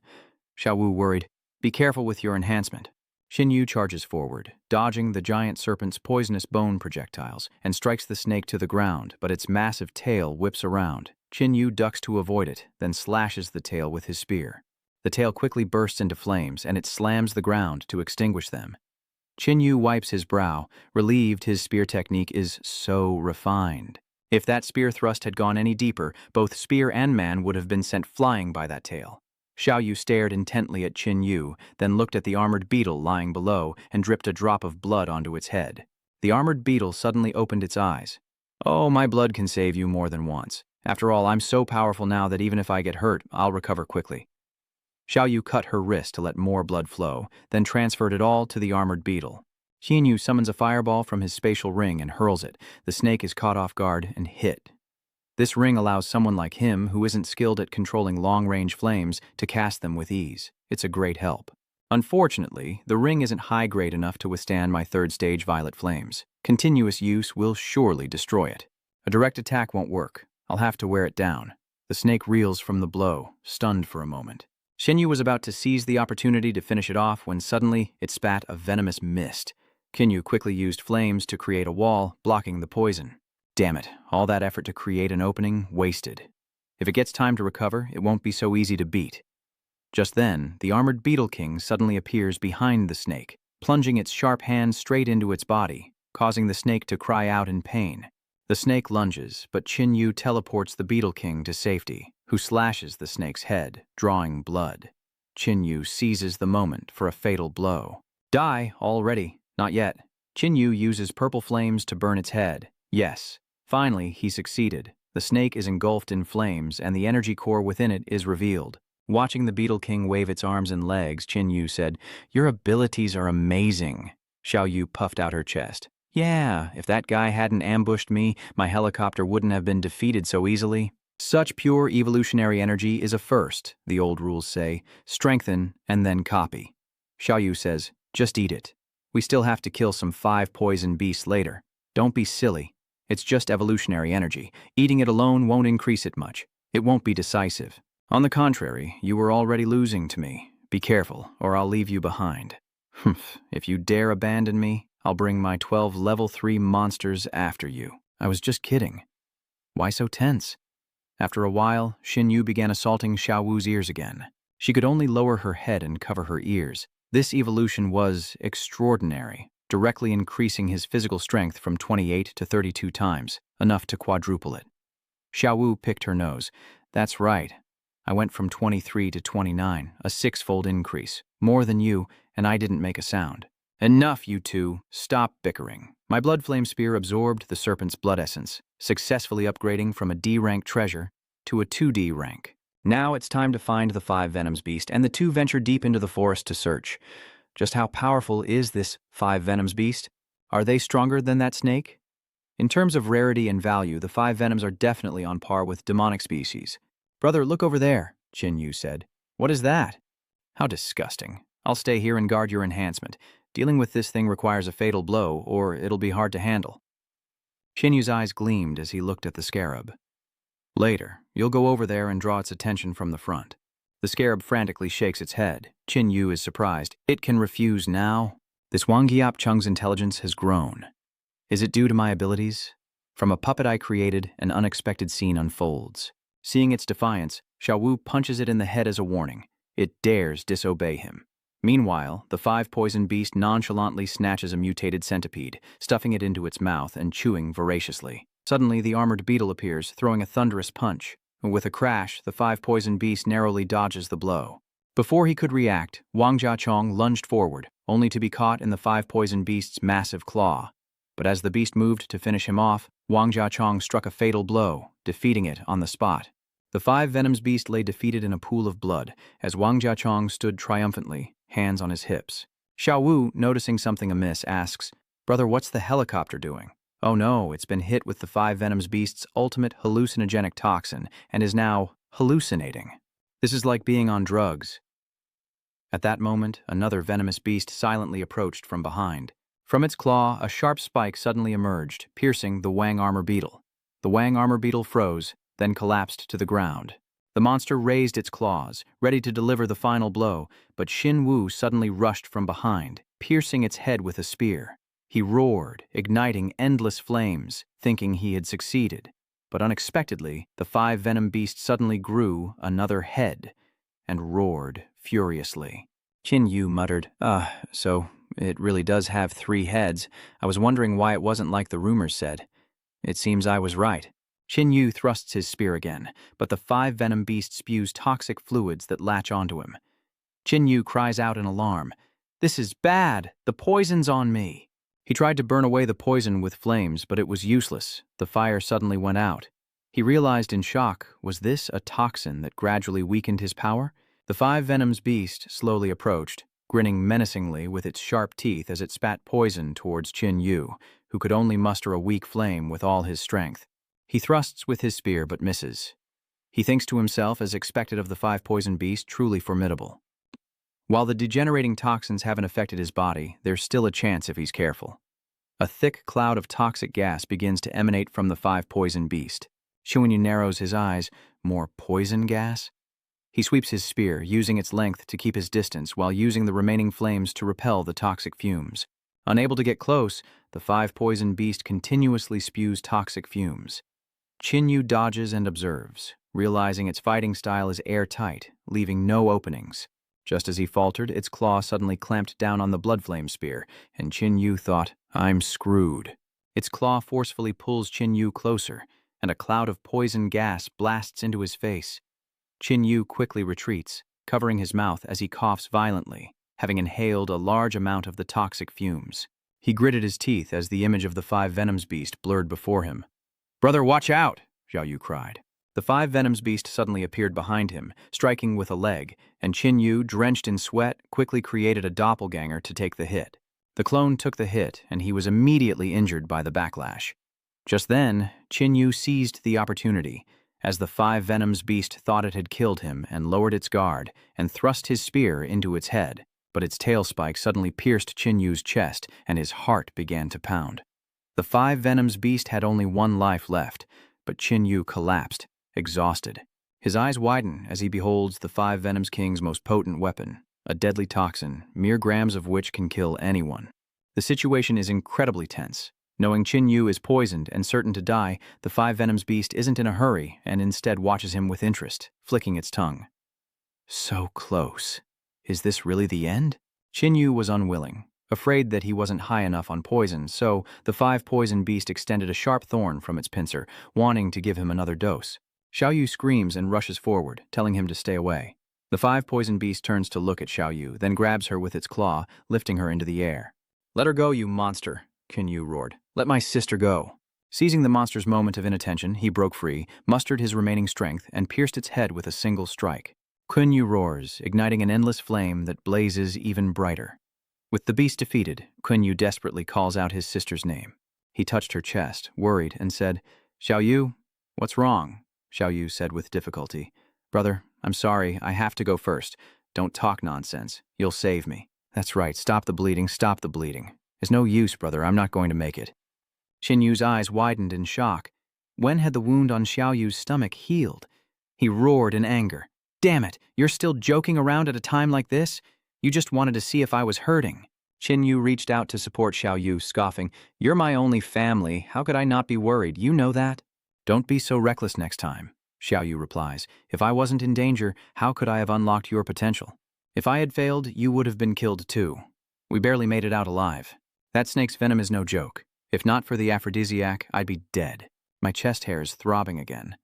Xiao Wu worried, "Be careful with your enhancement." Xinyu charges forward, dodging the giant serpent's poisonous bone projectiles, and strikes the snake to the ground, but its massive tail whips around. Xinyu ducks to avoid it, then slashes the tail with his spear. The tail quickly bursts into flames, and it slams the ground to extinguish them. Xinyu wipes his brow, relieved his spear technique is so refined. If that spear thrust had gone any deeper, both spear and man would have been sent flying by that tail. Xiaoyu stared intently at Qinyu, then looked at the armored beetle lying below and dripped a drop of blood onto its head. The armored beetle suddenly opened its eyes. "Oh, my blood can save you more than once. After all, I'm so powerful now that even if I get hurt, I'll recover quickly." Xiaoyu cut her wrist to let more blood flow, then transferred it all to the armored beetle. Xinyu summons a fireball from his spatial ring and hurls it. The snake is caught off guard and hit. This ring allows someone like him, who isn't skilled at controlling long-range flames, to cast them with ease. It's a great help. Unfortunately, the ring isn't high-grade enough to withstand my third-stage violet flames. Continuous use will surely destroy it. A direct attack won't work. I'll have to wear it down. The snake reels from the blow, stunned for a moment. Xinyu was about to seize the opportunity to finish it off when suddenly it spat a venomous mist. Qinyu quickly used flames to create a wall, blocking the poison. Damn it, all that effort to create an opening, wasted. If it gets time to recover, it won't be so easy to beat. Just then, the armored beetle king suddenly appears behind the snake, plunging its sharp hand straight into its body, causing the snake to cry out in pain. The snake lunges, but Qinyu teleports the beetle king to safety, who slashes the snake's head, drawing blood. Qinyu seizes the moment for a fatal blow. Die already. Not yet. Qinyu uses purple flames to burn its head. Yes. Finally, he succeeded. The snake is engulfed in flames, and the energy core within it is revealed. Watching the beetle king wave its arms and legs, Qinyu said, "Your abilities are amazing." Xiaoyu puffed out her chest. "Yeah, if that guy hadn't ambushed me, my helicopter wouldn't have been defeated so easily." Such pure evolutionary energy is a first, the old rules say. Strengthen and then copy. Xiaoyu says, "Just eat it. We still have to kill some 5 poison beasts later. Don't be silly. It's just evolutionary energy. Eating it alone won't increase it much. It won't be decisive. On the contrary, you were already losing to me. Be careful, or I'll leave you behind. Humph, if you dare abandon me, I'll bring my 12 level 3 monsters after you." I was just kidding. Why so tense? After a while, Xinyu began assaulting Xiao Wu's ears again. She could only lower her head and cover her ears. This evolution was extraordinary, directly increasing his physical strength from 28 to 32 times, enough to quadruple it. Xiao Wu picked her nose. "That's right. I went from 23 to 29, a 6-fold increase. More than you, and I didn't make a sound." "Enough, you two. Stop bickering." My blood flame spear absorbed the serpent's blood essence, successfully upgrading from a D-rank treasure to a 2D rank. Now it's time to find the 5 Venoms beast, and the two venture deep into the forest to search. Just how powerful is this 5 Venoms beast? Are they stronger than that snake? In terms of rarity and value, the 5 Venoms are definitely on par with demonic species. "Brother, look over there," Qinyu said. "What is that?" "How disgusting. I'll stay here and guard your enhancement. Dealing with this thing requires a fatal blow, or it'll be hard to handle." Qinyu's eyes gleamed as he looked at the scarab. "Later, you'll go over there and draw its attention from the front." The scarab frantically shakes its head. Qinyu is surprised. It can refuse now? This Wangyap Chung's intelligence has grown. Is it due to my abilities? From a puppet I created, an unexpected scene unfolds. Seeing its defiance, Xiao Wu punches it in the head as a warning. It dares disobey him. Meanwhile, the 5 poison beast nonchalantly snatches a mutated centipede, stuffing it into its mouth and chewing voraciously. Suddenly, the armored beetle appears, throwing a thunderous punch. With a crash, the 5 poison beast narrowly dodges the blow. Before he could react, Wang Jiachong lunged forward, only to be caught in the five poison beast's massive claw. But as the beast moved to finish him off, Wang Jiachong struck a fatal blow, defeating it on the spot. The five venoms beast lay defeated in a pool of blood, as Wang Jiachong stood triumphantly, hands on his hips. Xiao Wu, noticing something amiss, asks, "Brother, what's the helicopter doing?" "Oh no, it's been hit with the five venoms beast's ultimate hallucinogenic toxin, and is now hallucinating. This is like being on drugs." At that moment, another venomous beast silently approached from behind. From its claw, a sharp spike suddenly emerged, piercing the Wang armor beetle. The Wang armor beetle froze, then collapsed to the ground. The monster raised its claws, ready to deliver the final blow, but Xin Wu suddenly rushed from behind, piercing its head with a spear. He roared, igniting endless flames, thinking he had succeeded. But unexpectedly, the five venom beast suddenly grew another head, and roared furiously. Qin Yu muttered, so it really does have 3 heads. I was wondering why it wasn't like the rumors said. It seems I was right. Qin Yu thrusts his spear again, but the five venom beast spews toxic fluids that latch onto him. Qin Yu cries out in alarm, "This is bad! The poison's on me!" He tried to burn away the poison with flames, but it was useless. The fire suddenly went out. He realized in shock, was this a toxin that gradually weakened his power? The five venoms beast slowly approached, grinning menacingly with its sharp teeth as it spat poison towards Qin Yu, who could only muster a weak flame with all his strength. He thrusts with his spear but misses. He thinks to himself, as expected of the five poison beast, truly formidable. While the degenerating toxins haven't affected his body, there's still a chance if he's careful. A thick cloud of toxic gas begins to emanate from the five poison beast. Xiongyu narrows his eyes. More poison gas? He sweeps his spear, using its length to keep his distance while using the remaining flames to repel the toxic fumes. Unable to get close, the five poison beast continuously spews toxic fumes. Qin Yu dodges and observes, realizing its fighting style is airtight, leaving no openings. Just as he faltered, its claw suddenly clamped down on the blood flame spear, and Qin Yu thought, "I'm screwed." Its claw forcefully pulls Qin Yu closer, and a cloud of poison gas blasts into his face. Qin Yu quickly retreats, covering his mouth as he coughs violently, having inhaled a large amount of the toxic fumes. He gritted his teeth as the image of the five venoms beast blurred before him. "Brother, watch out!" Xiao Yu cried. The five venoms beast suddenly appeared behind him, striking with a leg, and Qin Yu, drenched in sweat, quickly created a doppelganger to take the hit. The clone took the hit, and he was immediately injured by the backlash. Just then, Qin Yu seized the opportunity, as the five venoms beast thought it had killed him and lowered its guard and thrust his spear into its head, but its tail spike suddenly pierced Qin Yu's chest and his heart began to pound. The five venoms beast had only 1 life left, but Qin Yu collapsed, exhausted. His eyes widen as he beholds the five venoms king's most potent weapon, a deadly toxin, mere grams of which can kill anyone. The situation is incredibly tense. Knowing Qin Yu is poisoned and certain to die, the five venoms beast isn't in a hurry and instead watches him with interest, flicking its tongue. So close. Is this really the end? Qin Yu was unwilling, afraid that he wasn't high enough on poison, so the five poison beast extended a sharp thorn from its pincer, wanting to give him another dose. Xiao Yu screams and rushes forward, telling him to stay away. The five poison beast turns to look at Xiao Yu, then grabs her with its claw, lifting her into the air. "Let her go, you monster," Qin Yu roared. "Let my sister go." Seizing the monster's moment of inattention, he broke free, mustered his remaining strength, and pierced its head with a single strike. Qin Yu roars, igniting an endless flame that blazes even brighter. With the beast defeated, Qin Yu desperately calls out his sister's name. He touched her chest, worried, and said, "Xiao Yu, what's wrong?" Xiao Yu said with difficulty, "Brother, I'm sorry, I have to go first. Don't talk nonsense. You'll save me." "That's right, stop the bleeding, stop the bleeding. It's no use, brother, I'm not going to make it." Qin Yu's eyes widened in shock. When had the wound on Xiao Yu's stomach healed? He roared in anger. "Damn it, you're still joking around at a time like this? You just wanted to see if I was hurting." Qin Yu reached out to support Xiao Yu, scoffing, "You're my only family, how could I not be worried, you know that?" "Don't be so reckless next time," Xiao Yu replies. "If I wasn't in danger, how could I have unlocked your potential? If I had failed, you would have been killed too. We barely made it out alive. That snake's venom is no joke. If not for the aphrodisiac, I'd be dead." My chest hair is throbbing again.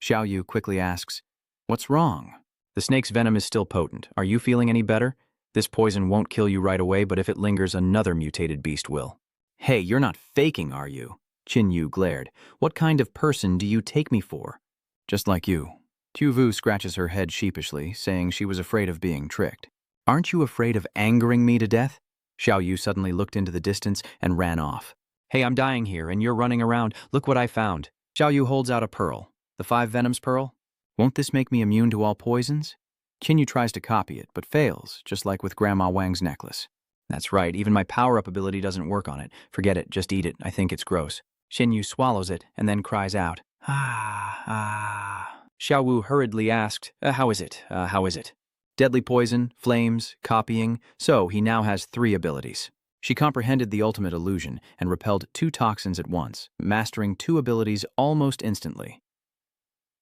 Xiao Yu quickly asks, "What's wrong?" "The snake's venom is still potent. Are you feeling any better?" This poison won't kill you right away, but if it lingers, another mutated beast will. Hey, you're not faking, are you? Qin Yu glared. What kind of person do you take me for? Just like you. Tu Vu scratches her head sheepishly, saying she was afraid of being tricked. Aren't you afraid of angering me to death? Xiao Yu suddenly looked into the distance and ran off. Hey, I'm dying here, and you're running around. Look what I found. Xiao Yu holds out a pearl. The 5 Venoms pearl? Won't this make me immune to all poisons? Qin Yu tries to copy it, but fails, just like with Grandma Wang's necklace. That's right, even my power-up ability doesn't work on it. Forget it, just eat it. I think it's gross. Qin Yu swallows it and then cries out, ah. Xiao Wu hurriedly asked, how is it? How is it? Deadly poison, flames, copying, so he now has 3 abilities. She comprehended the ultimate illusion and repelled 2 toxins at once, mastering 2 abilities almost instantly.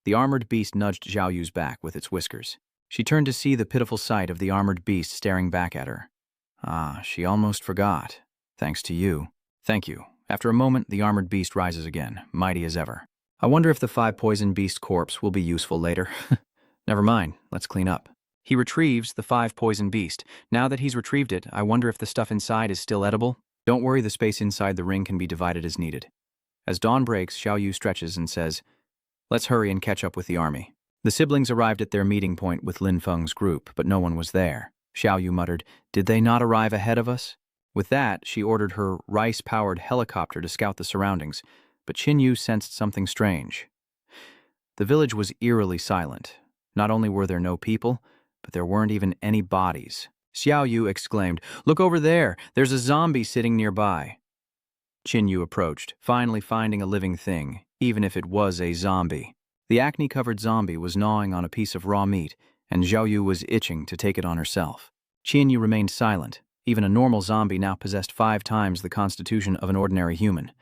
The armored beast nudged Xiao Yu's back with its whiskers. She turned to see the pitiful sight of the armored beast staring back at her. Ah, she almost forgot. Thanks to you. Thank you. After a moment, the armored beast rises again, mighty as ever. I wonder if the 5 poison beast corpse will be useful later. Never mind, let's clean up. He retrieves the 5 poison beast. Now that he's retrieved it, I wonder if the stuff inside is still edible. Don't worry, the space inside the ring can be divided as needed. As dawn breaks, Xiao Yu stretches and says, let's hurry and catch up with the army. The siblings arrived at their meeting point with Lin Feng's group, but no one was there. Xiao Yu muttered, did they not arrive ahead of us? With that, she ordered her rice-powered helicopter to scout the surroundings, but Qin Yu sensed something strange. The village was eerily silent. Not only were there no people, but there weren't even any bodies. Xiao Yu exclaimed, look over there, there's a zombie sitting nearby. Qin Yu approached, finally finding a living thing, even if it was a zombie. The acne-covered zombie was gnawing on a piece of raw meat, and Xiao Yu was itching to take it on herself. Qin Yu remained silent. Even a normal zombie now possessed 5 times the constitution of an ordinary human.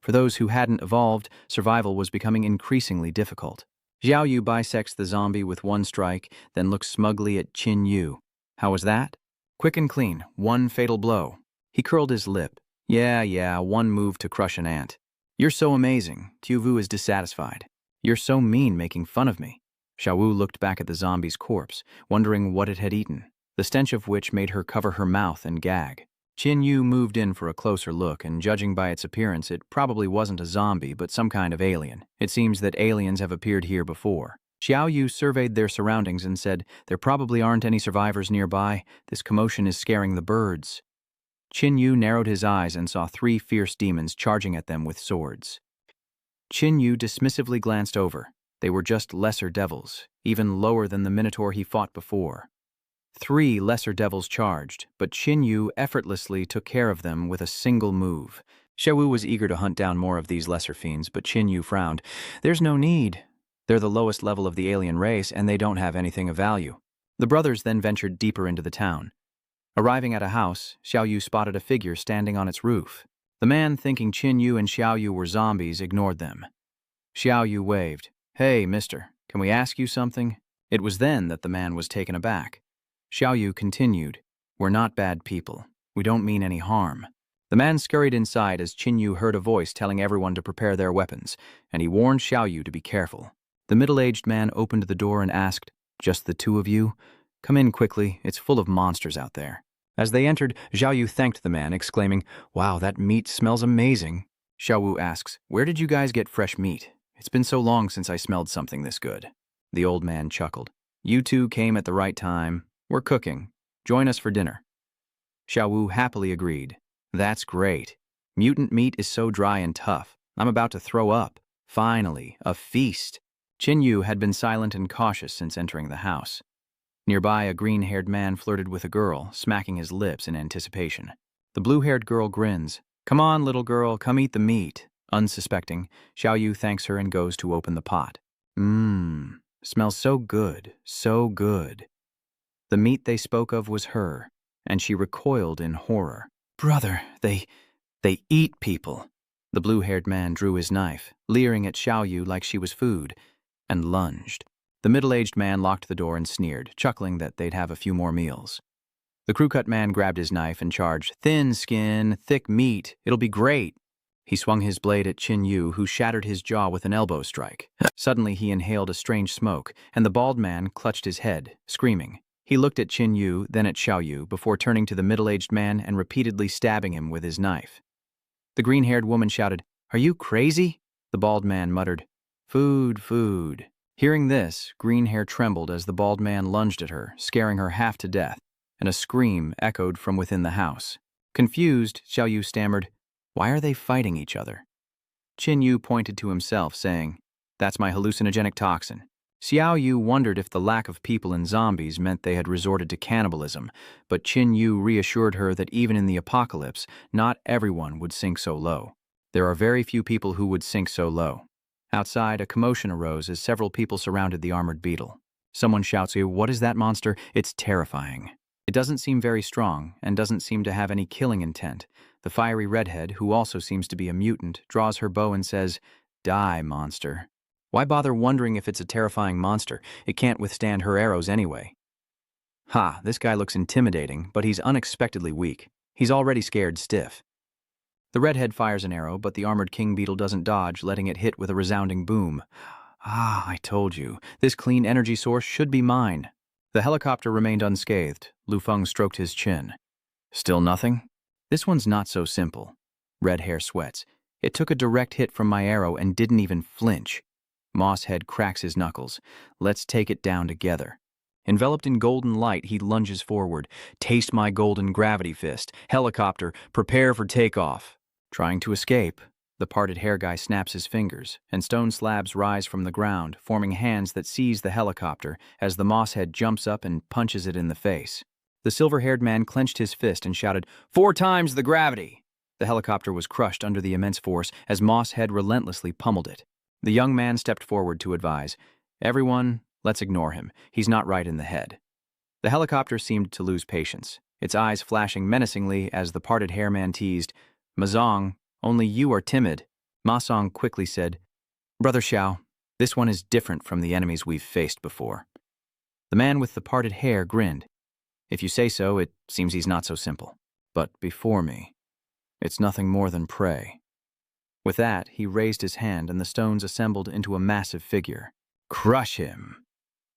For those who hadn't evolved, survival was becoming increasingly difficult. Xiao Yu bisects the zombie with 1 strike, then looks smugly at Qin Yu. How was that? Quick and clean, 1 fatal blow. He curled his lip. Yeah, 1 move to crush an ant. You're so amazing. Tu Vu is dissatisfied. You're so mean making fun of me. Xiao Wu looked back at the zombie's corpse, wondering what it had eaten, the stench of which made her cover her mouth and gag. Qin Yu moved in for a closer look, and judging by its appearance, it probably wasn't a zombie, but some kind of alien. It seems that aliens have appeared here before. Xiao Yu surveyed their surroundings and said, there probably aren't any survivors nearby. This commotion is scaring the birds. Qin Yu narrowed his eyes and saw 3 fierce demons charging at them with swords. Qin Yu dismissively glanced over. They were just lesser devils, even lower than the minotaur he fought before. 3 lesser devils charged, but Qin Yu effortlessly took care of them with a single move. Xiao Wu was eager to hunt down more of these lesser fiends, but Qin Yu frowned. There's no need. They're the lowest level of the alien race, and they don't have anything of value. The brothers then ventured deeper into the town. Arriving at a house, Xiao Yu spotted a figure standing on its roof. The man, thinking Qin Yu and Xiao Yu were zombies, ignored them. Xiao Yu waved. Hey, mister, can we ask you something? It was then that the man was taken aback. Xiao Yu continued, we're not bad people. We don't mean any harm. The man scurried inside as Qin Yu heard a voice telling everyone to prepare their weapons, and he warned Xiao Yu to be careful. The middle-aged man opened the door and asked, just the 2 of you? Come in quickly, it's full of monsters out there. As they entered, Xiao Yu thanked the man, exclaiming, wow, that meat smells amazing. Xiao Wu asks, where did you guys get fresh meat? It's been so long since I smelled something this good. The old man chuckled. You 2 came at the right time. We're cooking. Join us for dinner. Xiao Wu happily agreed. That's great. Mutant meat is so dry and tough. I'm about to throw up. Finally, a feast. Qin Yu had been silent and cautious since entering the house. Nearby, a green-haired man flirted with a girl, smacking his lips in anticipation. The blue-haired girl grins. Come on, little girl, come eat the meat. Unsuspecting, Xiao Yu thanks her and goes to open the pot. Smells so good, so good. The meat they spoke of was her, and she recoiled in horror. Brother, they eat people. The blue-haired man drew his knife, leering at Xiao Yu like she was food, and lunged. The middle-aged man locked the door and sneered, chuckling that they'd have a few more meals. The crew-cut man grabbed his knife and charged, thin skin, thick meat, it'll be great. He swung his blade at Qin Yu, who shattered his jaw with an elbow strike. Suddenly he inhaled a strange smoke, and the bald man clutched his head, screaming. He looked at Qin Yu, then at Xiao Yu, before turning to the middle-aged man and repeatedly stabbing him with his knife. The green-haired woman shouted, "Are you crazy?" The bald man muttered, "Food, food." Hearing this, Green Hair trembled as the bald man lunged at her, scaring her half to death, and a scream echoed from within the house. Confused, Xiao Yu stammered, "Why are they fighting each other?" Qin Yu pointed to himself, saying, "That's my hallucinogenic toxin." Xiao Yu wondered if the lack of people and zombies meant they had resorted to cannibalism, but Qin Yu reassured her that even in the apocalypse, not everyone would sink so low. There are very few people who would sink so low. Outside, a commotion arose as several people surrounded the armored beetle. Someone shouts, "What is that monster? It's terrifying." It doesn't seem very strong, and doesn't seem to have any killing intent. The fiery redhead, who also seems to be a mutant, draws her bow and says, "Die, monster." Why bother wondering if it's a terrifying monster? It can't withstand her arrows anyway. Ha, this guy looks intimidating, but he's unexpectedly weak. He's already scared stiff. The redhead fires an arrow, but the armored king beetle doesn't dodge, letting it hit with a resounding boom. Ah, I told you. This clean energy source should be mine. The helicopter remained unscathed. Lu Feng stroked his chin. Still nothing? This one's not so simple. Red Hair sweats. It took a direct hit from my arrow and didn't even flinch. Mosshead cracks his knuckles. Let's take it down together. Enveloped in golden light, he lunges forward. Taste my golden gravity fist. Helicopter, prepare for takeoff. Trying to escape, the parted hair guy snaps his fingers, and stone slabs rise from the ground, forming hands that seize the helicopter as the Mosshead jumps up and punches it in the face. The silver-haired man clenched his fist and shouted, "4 times the gravity!" The helicopter was crushed under the immense force as Mosshead relentlessly pummeled it. The young man stepped forward to advise, "Everyone, let's ignore him. He's not right in the head." The helicopter seemed to lose patience, its eyes flashing menacingly as the parted hair man teased, "Mazong, only you are timid." Ma Song quickly said, "Brother Xiao, this one is different from the enemies we've faced before." The man with the parted hair grinned. "If you say so, it seems he's not so simple. But before me, it's nothing more than prey." With that, he raised his hand and the stones assembled into a massive figure. "Crush him!"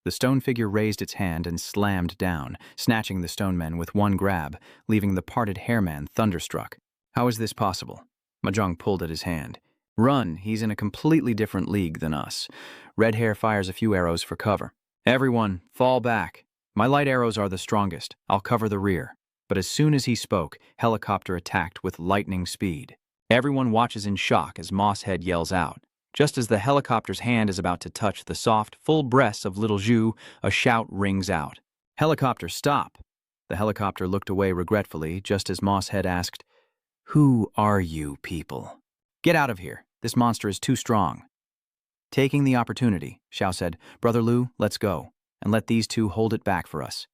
The stone figure raised its hand and slammed down, snatching the stone men with one grab, leaving the parted hair man thunderstruck. How is this possible? Mahjong pulled at his hand. "Run, he's in a completely different league than us." Red Hair fires a few arrows for cover. "Everyone, fall back. My light arrows are the strongest. I'll cover the rear." But as soon as he spoke, helicopter attacked with lightning speed. Everyone watches in shock as Mosshead yells out. Just as the helicopter's hand is about to touch the soft, full breasts of little Zhu, a shout rings out. "Helicopter, stop!" The helicopter looked away regretfully, just as Mosshead asked, "Who are you people? Get out of here. This monster is too strong." Taking the opportunity, Xiao said, "Brother Lu, let's go, and let these two hold it back for us."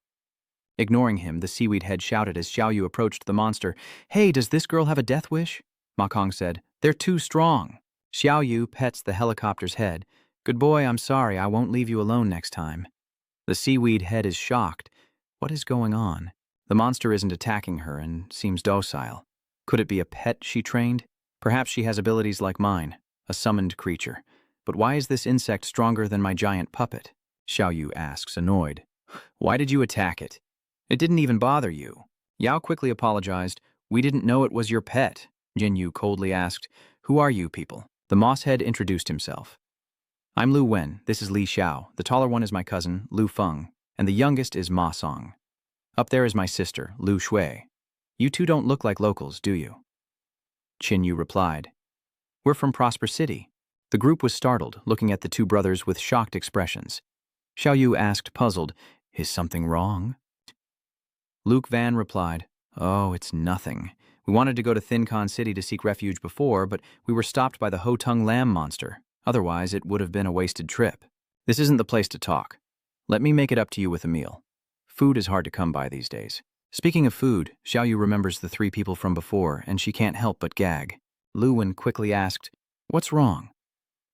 Ignoring him, the seaweed head shouted as Xiao Yu approached the monster, "Hey, does this girl have a death wish?" Ma Kong said, "They're too strong." Xiao Yu pets the helicopter's head. "Good boy, I'm sorry, I won't leave you alone next time." The seaweed head is shocked. What is going on? The monster isn't attacking her and seems docile. Could it be a pet she trained? Perhaps she has abilities like mine, a summoned creature. But why is this insect stronger than my giant puppet? Xiao Yu asks, annoyed. "Why did you attack it? It didn't even bother you." Yao quickly apologized. "We didn't know it was your pet." Jin Yu coldly asked, "Who are you people?" The Mosshead introduced himself. "I'm Lu Wen, this is Li Xiao, the taller one is my cousin, Lu Feng, and the youngest is Ma Song. Up there is my sister, Lu Shui. You two don't look like locals, do you?" Qin Yu replied, "We're from Prosper City." The group was startled, looking at the two brothers with shocked expressions. Xiao Yu asked, puzzled, "Is something wrong?" Luke Van replied, "Oh, it's nothing. We wanted to go to Thincon City to seek refuge before, but we were stopped by the Ho-Tung Lamb monster. Otherwise, it would have been a wasted trip. This isn't the place to talk. Let me make it up to you with a meal. Food is hard to come by these days." Speaking of food, Xiao Yu remembers the 3 people from before, and she can't help but gag. Lu Wen quickly asked, "What's wrong?"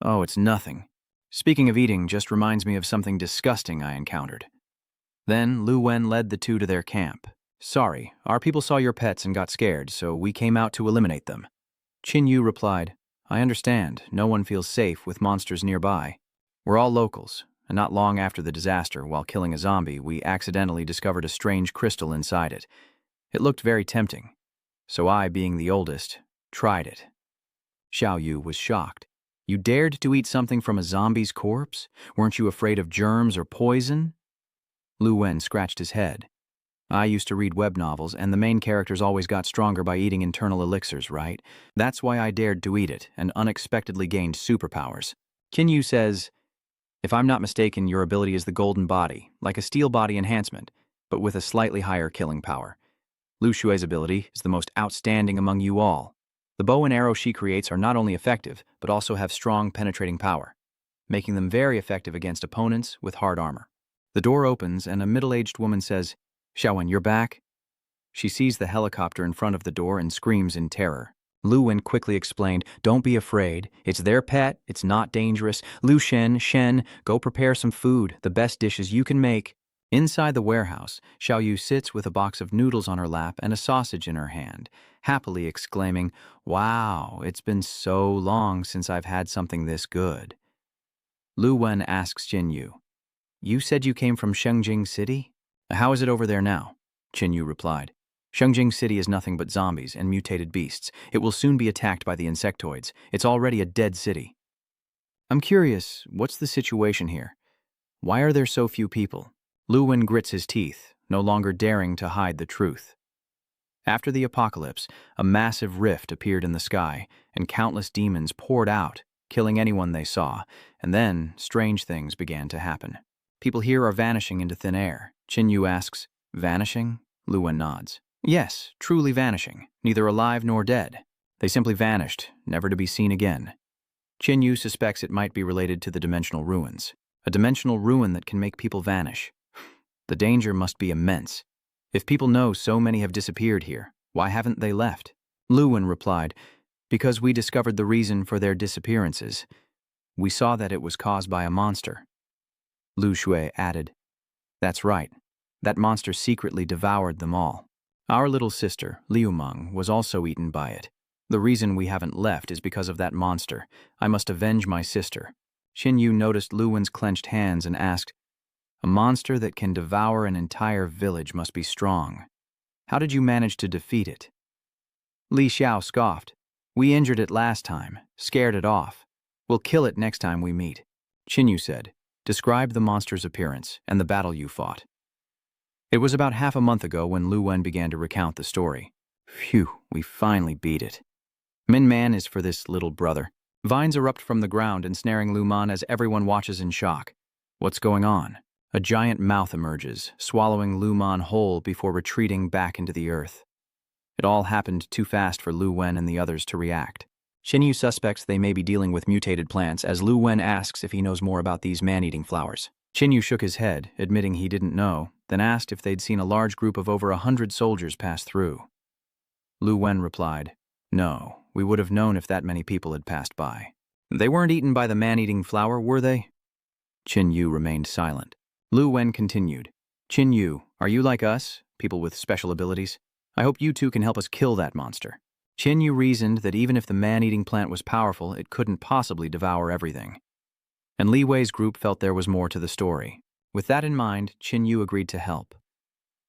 "Oh, it's nothing. Speaking of eating just reminds me of something disgusting I encountered." Then Lu Wen led the two to their camp. "Sorry, our people saw your pets and got scared, so we came out to eliminate them." Qin Yu replied, "I understand. No one feels safe with monsters nearby. We're all locals, and not long after the disaster, while killing a zombie, we accidentally discovered a strange crystal inside it. It looked very tempting, so I, being the oldest, tried it. Xiao Yu was shocked. You dared to eat something from a zombie's corpse? Weren't you afraid of germs or poison? Lu Wen scratched his head. I used to read web novels, and the main characters always got stronger by eating internal elixirs, right? That's why I dared to eat it, and unexpectedly gained superpowers. Qin Yu says, if I'm not mistaken, your ability is the golden body, like a steel body enhancement, but with a slightly higher killing power. Lu Xue's ability is the most outstanding among you all. The bow and arrow she creates are not only effective, but also have strong penetrating power, making them very effective against opponents with hard armor. The door opens and a middle-aged woman says, Xiaowen, you're back? She sees the helicopter in front of the door and screams in terror. Lu Wen quickly explained, don't be afraid. It's their pet. It's not dangerous. Lu Shen, go prepare some food, the best dishes you can make. Inside the warehouse, Xiao Yu sits with a box of noodles on her lap and a sausage in her hand, happily exclaiming, wow, it's been so long since I've had something this good. Lu Wen asks Qin Yu, you said you came from Shengjing City? How is it over there now? Qin Yu replied, Shengjing City is nothing but zombies and mutated beasts. It will soon be attacked by the insectoids. It's already a dead city. I'm curious, what's the situation here? Why are there so few people? Lu Wen grits his teeth, no longer daring to hide the truth. After the apocalypse, a massive rift appeared in the sky, and countless demons poured out, killing anyone they saw, and then strange things began to happen. People here are vanishing into thin air. Qin Yu asks, vanishing? Lu Wen nods. Yes, truly vanishing, neither alive nor dead. They simply vanished, never to be seen again. Qin Yu suspects it might be related to the dimensional ruins, a dimensional ruin that can make people vanish. The danger must be immense. If people know so many have disappeared here, why haven't they left? Lu Wen replied, because we discovered the reason for their disappearances. We saw that it was caused by a monster. Lu Xue added, that's right. That monster secretly devoured them all. Our little sister, Liu Meng, was also eaten by it. The reason we haven't left is because of that monster. I must avenge my sister. Qin Yu noticed Lu Wen's clenched hands and asked, a monster that can devour an entire village must be strong. How did you manage to defeat it? Li Xiao scoffed. We injured it last time, scared it off. We'll kill it next time we meet. Qin Yu said, describe the monster's appearance and the battle you fought. It was about half a month ago when Lu Wen began to recount the story. Phew, we finally beat it. Min Man is for this little brother. Vines erupt from the ground, ensnaring Lu Man as everyone watches in shock. What's going on? A giant mouth emerges, swallowing Lu Man whole before retreating back into the earth. It all happened too fast for Lu Wen and the others to react. Qin Yu suspects they may be dealing with mutated plants as Lu Wen asks if he knows more about these man-eating flowers. Qin Yu shook his head, admitting he didn't know, then asked if they'd seen a large group of over 100 soldiers pass through. Lu Wen replied, no, we would have known if that many people had passed by. They weren't eaten by the man-eating flower, were they? Qin Yu remained silent. Lu Wen continued, Qin Yu, are you like us, people with special abilities? I hope you two can help us kill that monster. Qin Yu reasoned that even if the man-eating plant was powerful, it couldn't possibly devour everything. And Li Wei's group felt there was more to the story. With that in mind, Qin Yu agreed to help.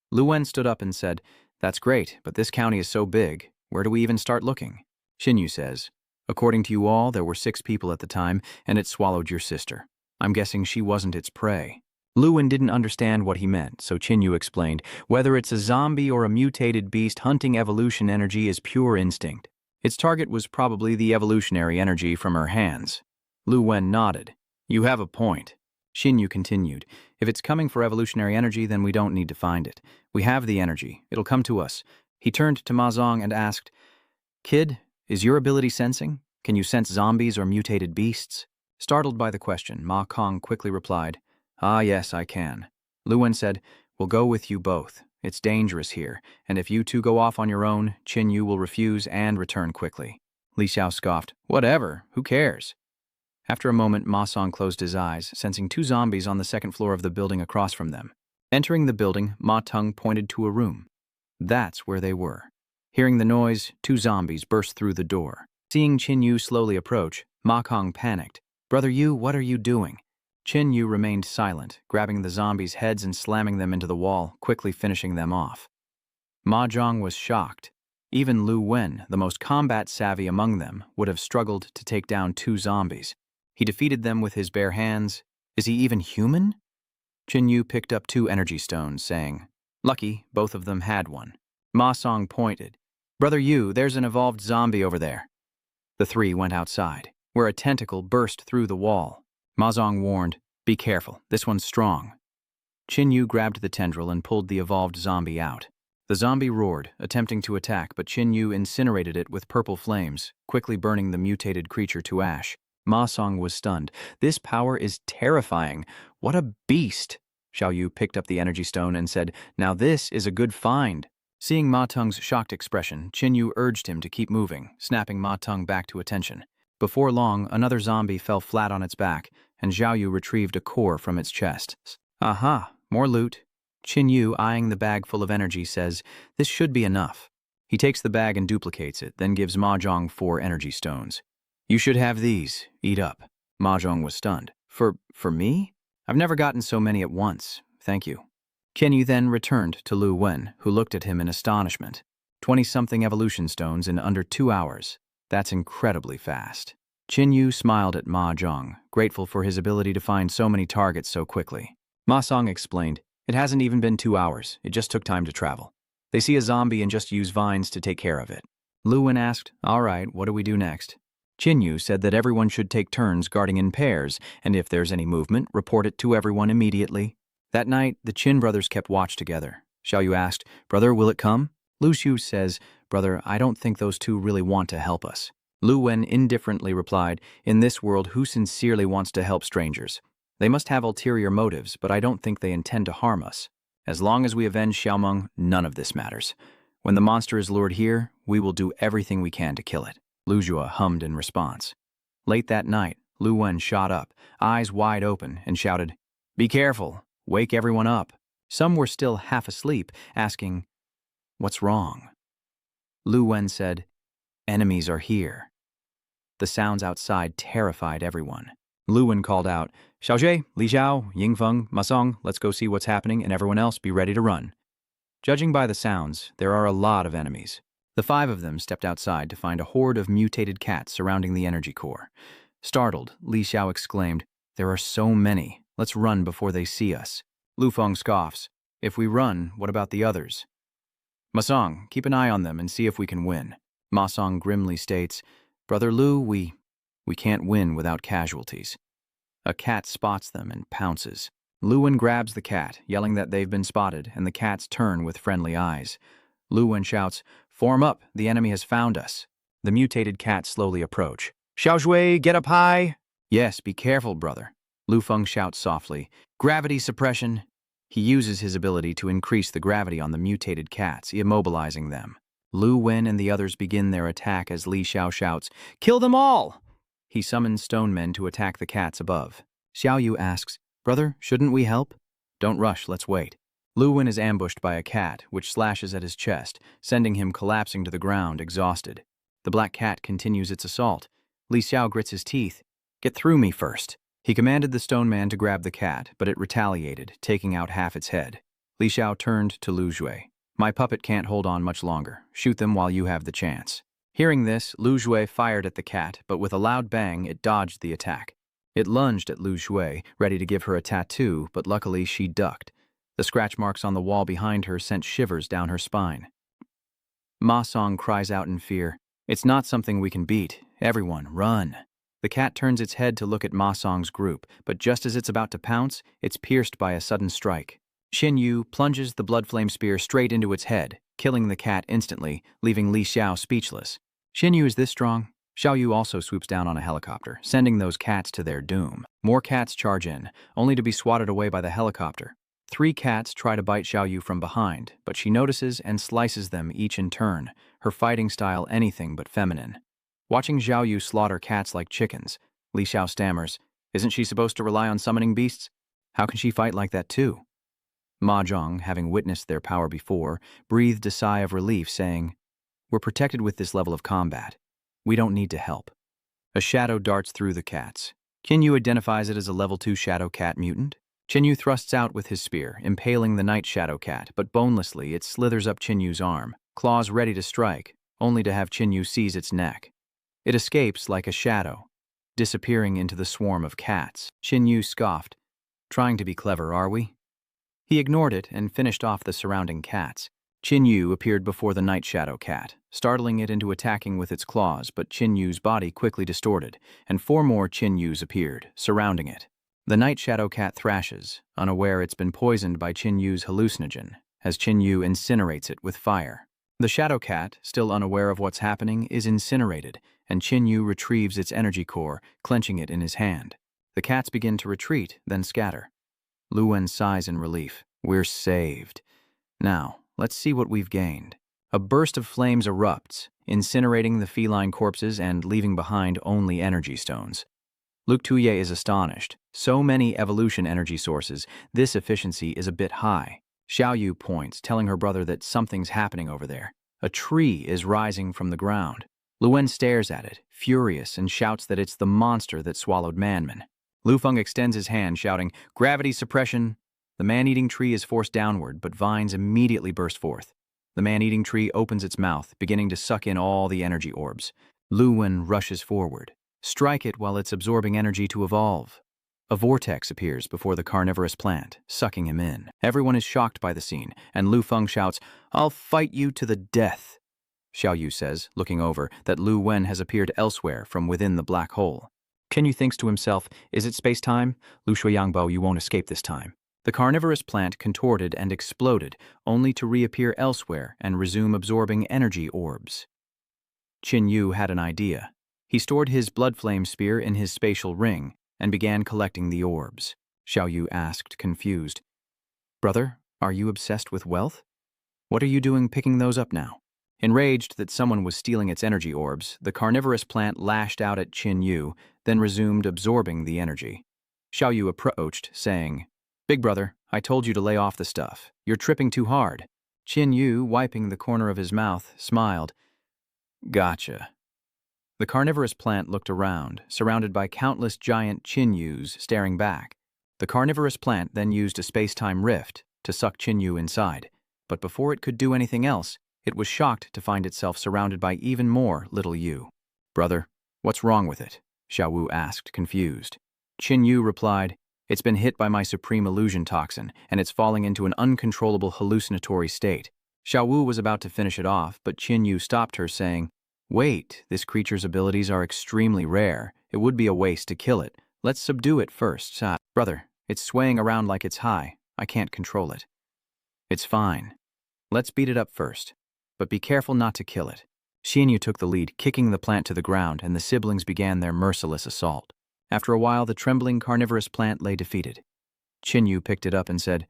Lu Wen stood up and said, that's great, but this county is so big, where do we even start looking? Qin Yu says, according to you all, there were 6 people at the time, and it swallowed your sister. I'm guessing she wasn't its prey. Lu Wen didn't understand what he meant, so Qin Yu explained, whether it's a zombie or a mutated beast, hunting evolution energy is pure instinct. Its target was probably the evolutionary energy from her hands. Lu Wen nodded. You have a point. Qin Yu continued, if it's coming for evolutionary energy, then we don't need to find it. We have the energy. It'll come to us. He turned to Ma Zong and asked, Kid, is your ability sensing? Can you sense zombies or mutated beasts? Startled by the question, Ma Kong quickly replied, ah, yes, I can. Lu Wen said, we'll go with you both. It's dangerous here, and if you two go off on your own, Qin Yu will refuse and return quickly. Li Xiao scoffed, whatever, who cares? After a moment, Ma Song closed his eyes, sensing 2 zombies on the second floor of the building across from them. Entering the building, Ma Tung pointed to a room. That's where they were. Hearing the noise, 2 zombies burst through the door. Seeing Qin Yu slowly approach, Ma Kong panicked. Brother Yu, what are you doing? Qin Yu remained silent, grabbing the zombies' heads and slamming them into the wall, quickly finishing them off. Ma Zhang was shocked. Even Lu Wen, the most combat-savvy among them, would have struggled to take down 2 zombies. He defeated them with his bare hands. Is he even human? Qin Yu picked up 2 energy stones, saying, "Lucky, both of them had one." Ma Song pointed. "Brother Yu, there's an evolved zombie over there." The 3 went outside, where a tentacle burst through the wall. Ma Zong warned, "Be careful, this one's strong." Qin Yu grabbed the tendril and pulled the evolved zombie out. The zombie roared, attempting to attack, but Qin Yu incinerated it with purple flames, quickly burning the mutated creature to ash. Ma Song was stunned. "This power is terrifying. What a beast!" Xiao Yu picked up the energy stone and said, "Now this is a good find." Seeing Ma Tung's shocked expression, Qin Yu urged him to keep moving, snapping Ma Tung back to attention. Before long, another zombie fell flat on its back, and Xiao Yu retrieved a core from its chest. "Aha, more loot." Qin Yu, eyeing the bag full of energy, says, "This should be enough." He takes the bag and duplicates it, then gives Ma Zhong 4 energy stones. "You should have these. Eat up." Ma Zhong was stunned. For me? I've never gotten so many at once. Thank you." Qin Yu then returned to Lu Wen, who looked at him in astonishment. 20-something evolution stones in under 2 hours. That's incredibly fast. Qin Yu smiled at Ma Zhong, grateful for his ability to find so many targets so quickly. Ma Song explained, "It hasn't even been 2 hours. It just took time to travel. They see a zombie and just use vines to take care of it." Lu Wen asked, "All right, what do we do next?" Qin Yu said that everyone should take turns guarding in pairs, and if there's any movement, report it to everyone immediately. That night, the Qin brothers kept watch together. Xiao Yu asked, "Brother, will it come?" Lu Xiu says, "Brother, I don't think those 2 really want to help us." Lu Wen indifferently replied, "In this world, who sincerely wants to help strangers? They must have ulterior motives, but I don't think they intend to harm us. As long as we avenge Xiaomeng, none of this matters. When the monster is lured here, we will do everything we can to kill it." Lu Jua hummed in response. Late that night, Lu Wen shot up, eyes wide open, and shouted, "Be careful! Wake everyone up." Some were still half asleep, asking, "What's wrong?" Lu Wen said, "Enemies are here." The sounds outside terrified everyone. Lu Wen called out, "Xiaojie, Li Xiao, Yingfeng, Ma Song, let's go see what's happening, and everyone else be ready to run." Judging by the sounds, there are a lot of enemies. The 5 of them stepped outside to find a horde of mutated cats surrounding the energy core. Startled, Li Xiao exclaimed, "There are so many. Let's run before they see us." Lu Feng scoffs, "If we run, what about the others?" "Ma Song, keep an eye on them and see if we can win." Ma Song grimly states, "Brother Lu, we can't win without casualties." A cat spots them and pounces. Lu Wen grabs the cat, yelling that they've been spotted, and the cats turn with friendly eyes. Lu Wen shouts, "Form up, the enemy has found us." The mutated cats slowly approach. "Xiao Shui, get up high!" "Yes, be careful, brother." Lu Feng shouts softly, "Gravity suppression." He uses his ability to increase the gravity on the mutated cats, immobilizing them. Lu Wen and the others begin their attack as Li Xiao shouts, "Kill them all!" He summons stone men to attack the cats above. Xiao Yu asks, "Brother, shouldn't we help?" "Don't rush, let's wait." Lu Wen is ambushed by a cat, which slashes at his chest, sending him collapsing to the ground, exhausted. The black cat continues its assault. Li Xiao grits his teeth. "Get through me first." He commanded the stone man to grab the cat, but it retaliated, taking out half its head. Li Xiao turned to Lu Jue. "My puppet can't hold on much longer. Shoot them while you have the chance." Hearing this, Lu Jue fired at the cat, but with a loud bang, it dodged the attack. It lunged at Lu Jue, ready to give her a tattoo, but luckily she ducked. The scratch marks on the wall behind her sent shivers down her spine. Ma Song cries out in fear, "It's not something we can beat. Everyone, run." The cat turns its head to look at Ma Song's group, but just as it's about to pounce, it's pierced by a sudden strike. Qin Yu plunges the blood flame spear straight into its head, killing the cat instantly, leaving Li Xiao speechless. Qin Yu is this strong? Xiao Yu also swoops down on a helicopter, sending those cats to their doom. More cats charge in, only to be swatted away by the helicopter. 3 cats try to bite Xiao Yu from behind, but she notices and slices them each in turn, her fighting style anything but feminine. Watching Xiao Yu slaughter cats like chickens, Li Xiao stammers, "Isn't she supposed to rely on summoning beasts? How can she fight like that too?" Ma Zhong, having witnessed their power before, breathed a sigh of relief, saying, "We're protected with this level of combat. We don't need to help." A shadow darts through the cats. Qin identifies it as a level 2 Shadow Cat mutant. Qin thrusts out with his spear, impaling the Night Shadow Cat, but bonelessly it slithers up Qin arm, claws ready to strike, only to have Qin seize its neck. It escapes like a shadow, disappearing into the swarm of cats. Qin scoffed. Trying to be clever, are we? He ignored it and finished off the surrounding cats. Qin appeared before the Night Shadow Cat, startling it into attacking with its claws, but Qin body quickly distorted, and 4 more Qin appeared, surrounding it. The Night Shadow Cat thrashes, unaware it's been poisoned by Qin hallucinogen, as Qin incinerates it with fire. The Shadow Cat, still unaware of what's happening, is incinerated, and Qin retrieves its energy core, clenching it in his hand. The cats begin to retreat, then scatter. Lu Wen sighs in relief. We're saved. Now, let's see what we've gained. A burst of flames erupts, incinerating the feline corpses and leaving behind only energy stones. Luke Tuye is astonished. So many evolution energy sources, this efficiency is a bit high. Xiaoyu points, telling her brother that something's happening over there. A tree is rising from the ground. Lu Wen stares at it, furious, and shouts that it's the monster that swallowed Manman. Lu Feng extends his hand, shouting, "Gravity suppression!" The man-eating tree is forced downward, but vines immediately burst forth. The man-eating tree opens its mouth, beginning to suck in all the energy orbs. Lu Wen rushes forward. Strike it while it's absorbing energy to evolve. A vortex appears before the carnivorous plant, sucking him in. Everyone is shocked by the scene, and Lu Feng shouts, "I'll fight you to the death." Xiaoyu says, looking over, that Lu Wen has appeared elsewhere from within the black hole. Qin thinks to himself, is it space-time? Lu Shuiyangbo, you won't escape this time. The carnivorous plant contorted and exploded, only to reappear elsewhere and resume absorbing energy orbs. Qin had an idea. He stored his blood flame spear in his spatial ring and began collecting the orbs. Xiaoyu asked, confused, "Brother, are you obsessed with wealth? What are you doing picking those up now?" Enraged that someone was stealing its energy orbs, the carnivorous plant lashed out at Qin, then resumed absorbing the energy. Xiaoyu approached, saying, "Big brother, I told you to lay off the stuff. You're tripping too hard." Qin, wiping the corner of his mouth, smiled. "Gotcha." The carnivorous plant looked around, surrounded by countless giant Qin staring back. The carnivorous plant then used a space-time rift to suck Qin inside, but before it could do anything else, it was shocked to find itself surrounded by even more little Yu. "Brother, what's wrong with it?" Xiaowu asked, confused. Qin replied, "It's been hit by my supreme illusion toxin, and it's falling into an uncontrollable hallucinatory state." Xiaowu was about to finish it off, but Qin stopped her, saying, "Wait, this creature's abilities are extremely rare. It would be a waste to kill it. Let's subdue it first." "Brother, it's swaying around like it's high. I can't control it." "It's fine. Let's beat it up first. But be careful not to kill it." Xinyu took the lead, kicking the plant to the ground, and the siblings began their merciless assault. After a while, the trembling carnivorous plant lay defeated. Qinyu picked it up and said,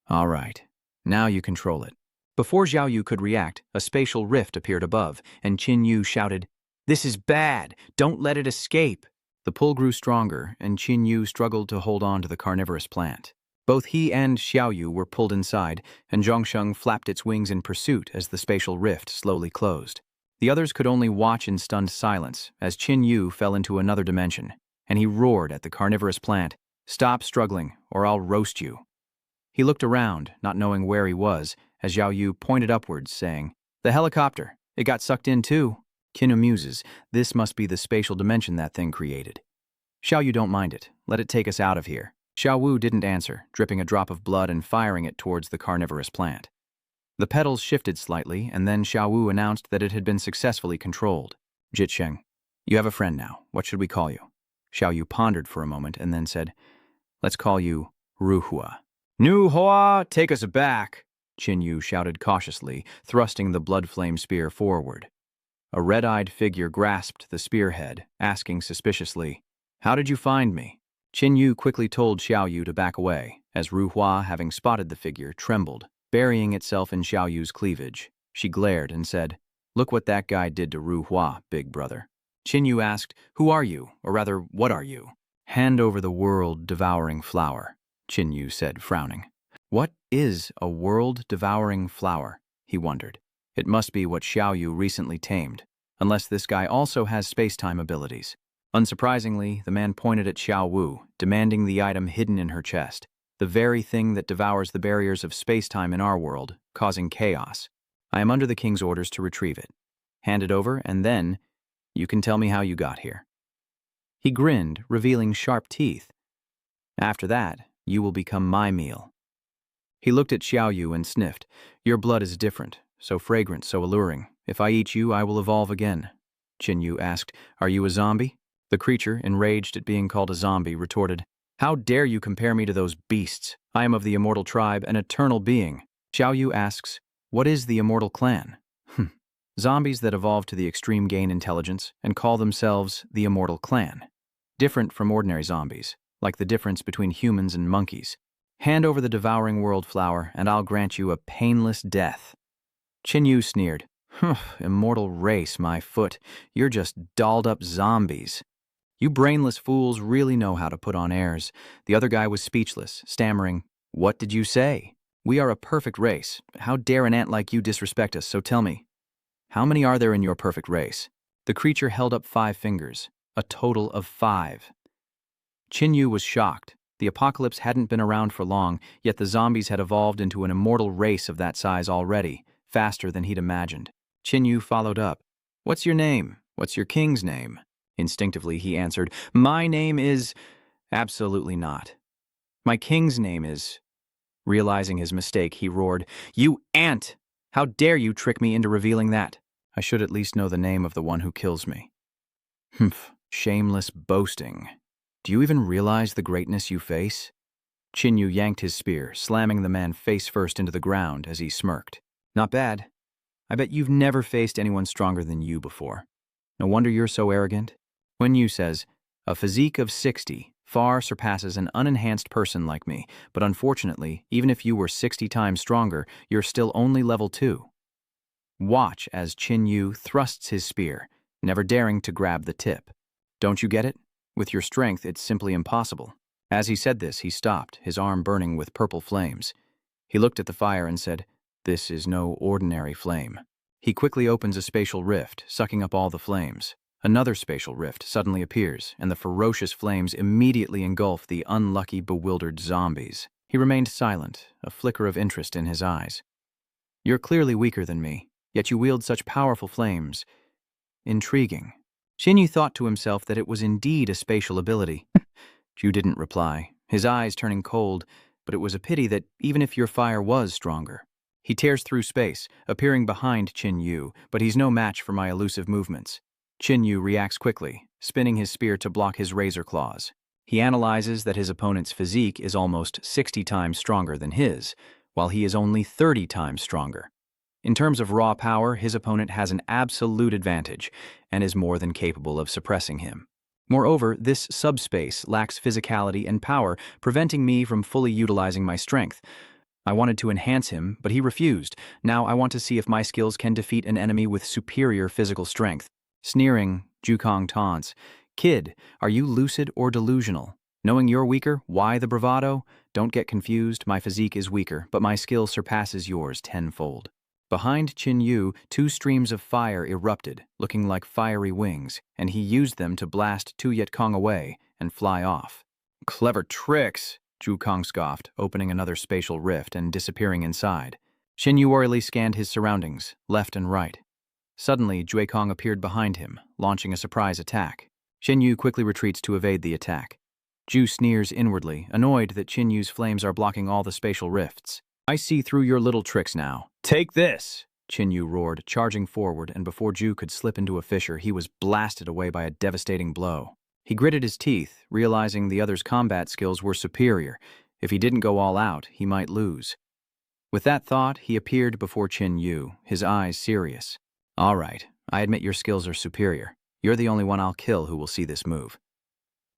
"All right, now you control it." Before Xiaoyu could react, a spatial rift appeared above, and Qinyu shouted, "This is bad! Don't let it escape!" The pull grew stronger, and Qinyu struggled to hold on to the carnivorous plant. Both he and Xiaoyu were pulled inside, and Zhongsheng flapped its wings in pursuit as the spatial rift slowly closed. The others could only watch in stunned silence as Qinyu fell into another dimension, and he roared at the carnivorous plant, "Stop struggling, or I'll roast you." He looked around, not knowing where he was, as Xiaoyu pointed upwards, saying, "The helicopter, it got sucked in too." Qin muses, "This must be the spatial dimension that thing created." "Xiaoyu, don't mind it. Let it take us out of here." Xiaowu didn't answer, dripping a drop of blood and firing it towards the carnivorous plant. The petals shifted slightly, and then Xiaowu announced that it had been successfully controlled. "Jitsheng, you have a friend now. What should we call you?" Xiaoyu pondered for a moment and then said, "Let's call you Ruhua." "Nu Hoa, take us back!" Qinyu shouted cautiously, thrusting the blood flame spear forward. A red-eyed figure grasped the spearhead, asking suspiciously, "How did you find me?" Qinyu quickly told Xiaoyu to back away, as Ruhua, having spotted the figure, trembled, burying itself in Xiaoyu's cleavage. She glared and said, "Look what that guy did to Ruhua, big brother." Qinyu asked, "Who are you? Or rather, what are you?" "Hand over the world-devouring flower," Qinyu said, frowning. What is a world-devouring flower? He wondered. It must be what Xiaoyu recently tamed, unless this guy also has space-time abilities. Unsurprisingly, the man pointed at Xiao Wu, demanding the item hidden in her chest, the very thing that devours the barriers of space-time in our world, causing chaos. I am under the king's orders to retrieve it. Hand it over, and then you can tell me how you got here. He grinned, revealing sharp teeth. After that, you will become my meal. He looked at Xiao Yu and sniffed. Your blood is different, so fragrant, so alluring. If I eat you, I will evolve again. Qin Yu asked, Are you a zombie? The creature, enraged at being called a zombie, retorted, How dare you compare me to those beasts? I am of the immortal tribe, an eternal being. Xiao Yu asks, What is the immortal clan? Zombies that evolve to the extreme gain intelligence and call themselves the immortal clan. Different from ordinary zombies, like the difference between humans and monkeys. Hand over the devouring world flower, and I'll grant you a painless death. Qin Yu sneered, Immortal race, my foot. You're just dolled-up zombies. You brainless fools really know how to put on airs. The other guy was speechless, stammering, What did you say? We are a perfect race. How dare an ant like you disrespect us, so tell me. How many are there in your perfect race? The creature held up 5 fingers, a total of 5. Qin Yu was shocked. The apocalypse hadn't been around for long, yet the zombies had evolved into an immortal race of that size already, faster than he'd imagined. Qin Yu followed up. What's your name? What's your king's name? Instinctively, he answered, My name is… Absolutely not. My king's name is… Realizing his mistake, he roared, You ant! How dare you trick me into revealing that? I should at least know the name of the one who kills me. Humph, shameless boasting. Do you even realize the greatness you face? Qin Yu yanked his spear, slamming the man face first into the ground as he smirked. Not bad. I bet you've never faced anyone stronger than you before. No wonder you're so arrogant. Wen Yu says, A physique of 60 far surpasses an unenhanced person like me, but unfortunately, even if you were 60 times stronger, you're still only level 2. Watch as Qin Yu thrusts his spear, never daring to grab the tip. Don't you get it? With your strength, it's simply impossible. As he said this, he stopped, his arm burning with purple flames. He looked at the fire and said, This is no ordinary flame. He quickly opens a spatial rift, sucking up all the flames. Another spatial rift suddenly appears, and the ferocious flames immediately engulf the unlucky, bewildered zombies. He remained silent, a flicker of interest in his eyes. You're clearly weaker than me, yet you wield such powerful flames. Intriguing. Qin Yu thought to himself that it was indeed a spatial ability. Zhu didn't reply, his eyes turning cold, but it was a pity that even if your fire was stronger. He tears through space, appearing behind Qin Yu, but he's no match for my elusive movements. Qin Yu reacts quickly, spinning his spear to block his razor claws. He analyzes that his opponent's physique is almost 60 times stronger than his, while he is only 30 times stronger. In terms of raw power, his opponent has an absolute advantage and is more than capable of suppressing him. Moreover, this subspace lacks physicality and power, preventing me from fully utilizing my strength. I wanted to enhance him, but he refused. Now I want to see if my skills can defeat an enemy with superior physical strength. Sneering, Zhukong taunts, Kid, are you lucid or delusional? Knowing you're weaker, why the bravado? Don't get confused, my physique is weaker, but my skill surpasses yours tenfold. Behind Qin Yu, 2 streams of fire erupted, looking like fiery wings, and he used them to blast Tu Yet Kong away and fly off. Clever tricks, Zhukong scoffed, opening another spatial rift and disappearing inside. Qin Yu warily scanned his surroundings, left and right. Suddenly, Zhui Kong appeared behind him, launching a surprise attack. Qin Yu quickly retreats to evade the attack. Zhu sneers inwardly, annoyed that Qin Yu's flames are blocking all the spatial rifts. I see through your little tricks now. Take this! Qin Yu roared, charging forward, and before Zhu could slip into a fissure, he was blasted away by a devastating blow. He gritted his teeth, realizing the other's combat skills were superior. If he didn't go all out, he might lose. With that thought, he appeared before Qin Yu, his eyes serious. All right, I admit your skills are superior. You're the only one I'll kill who will see this move.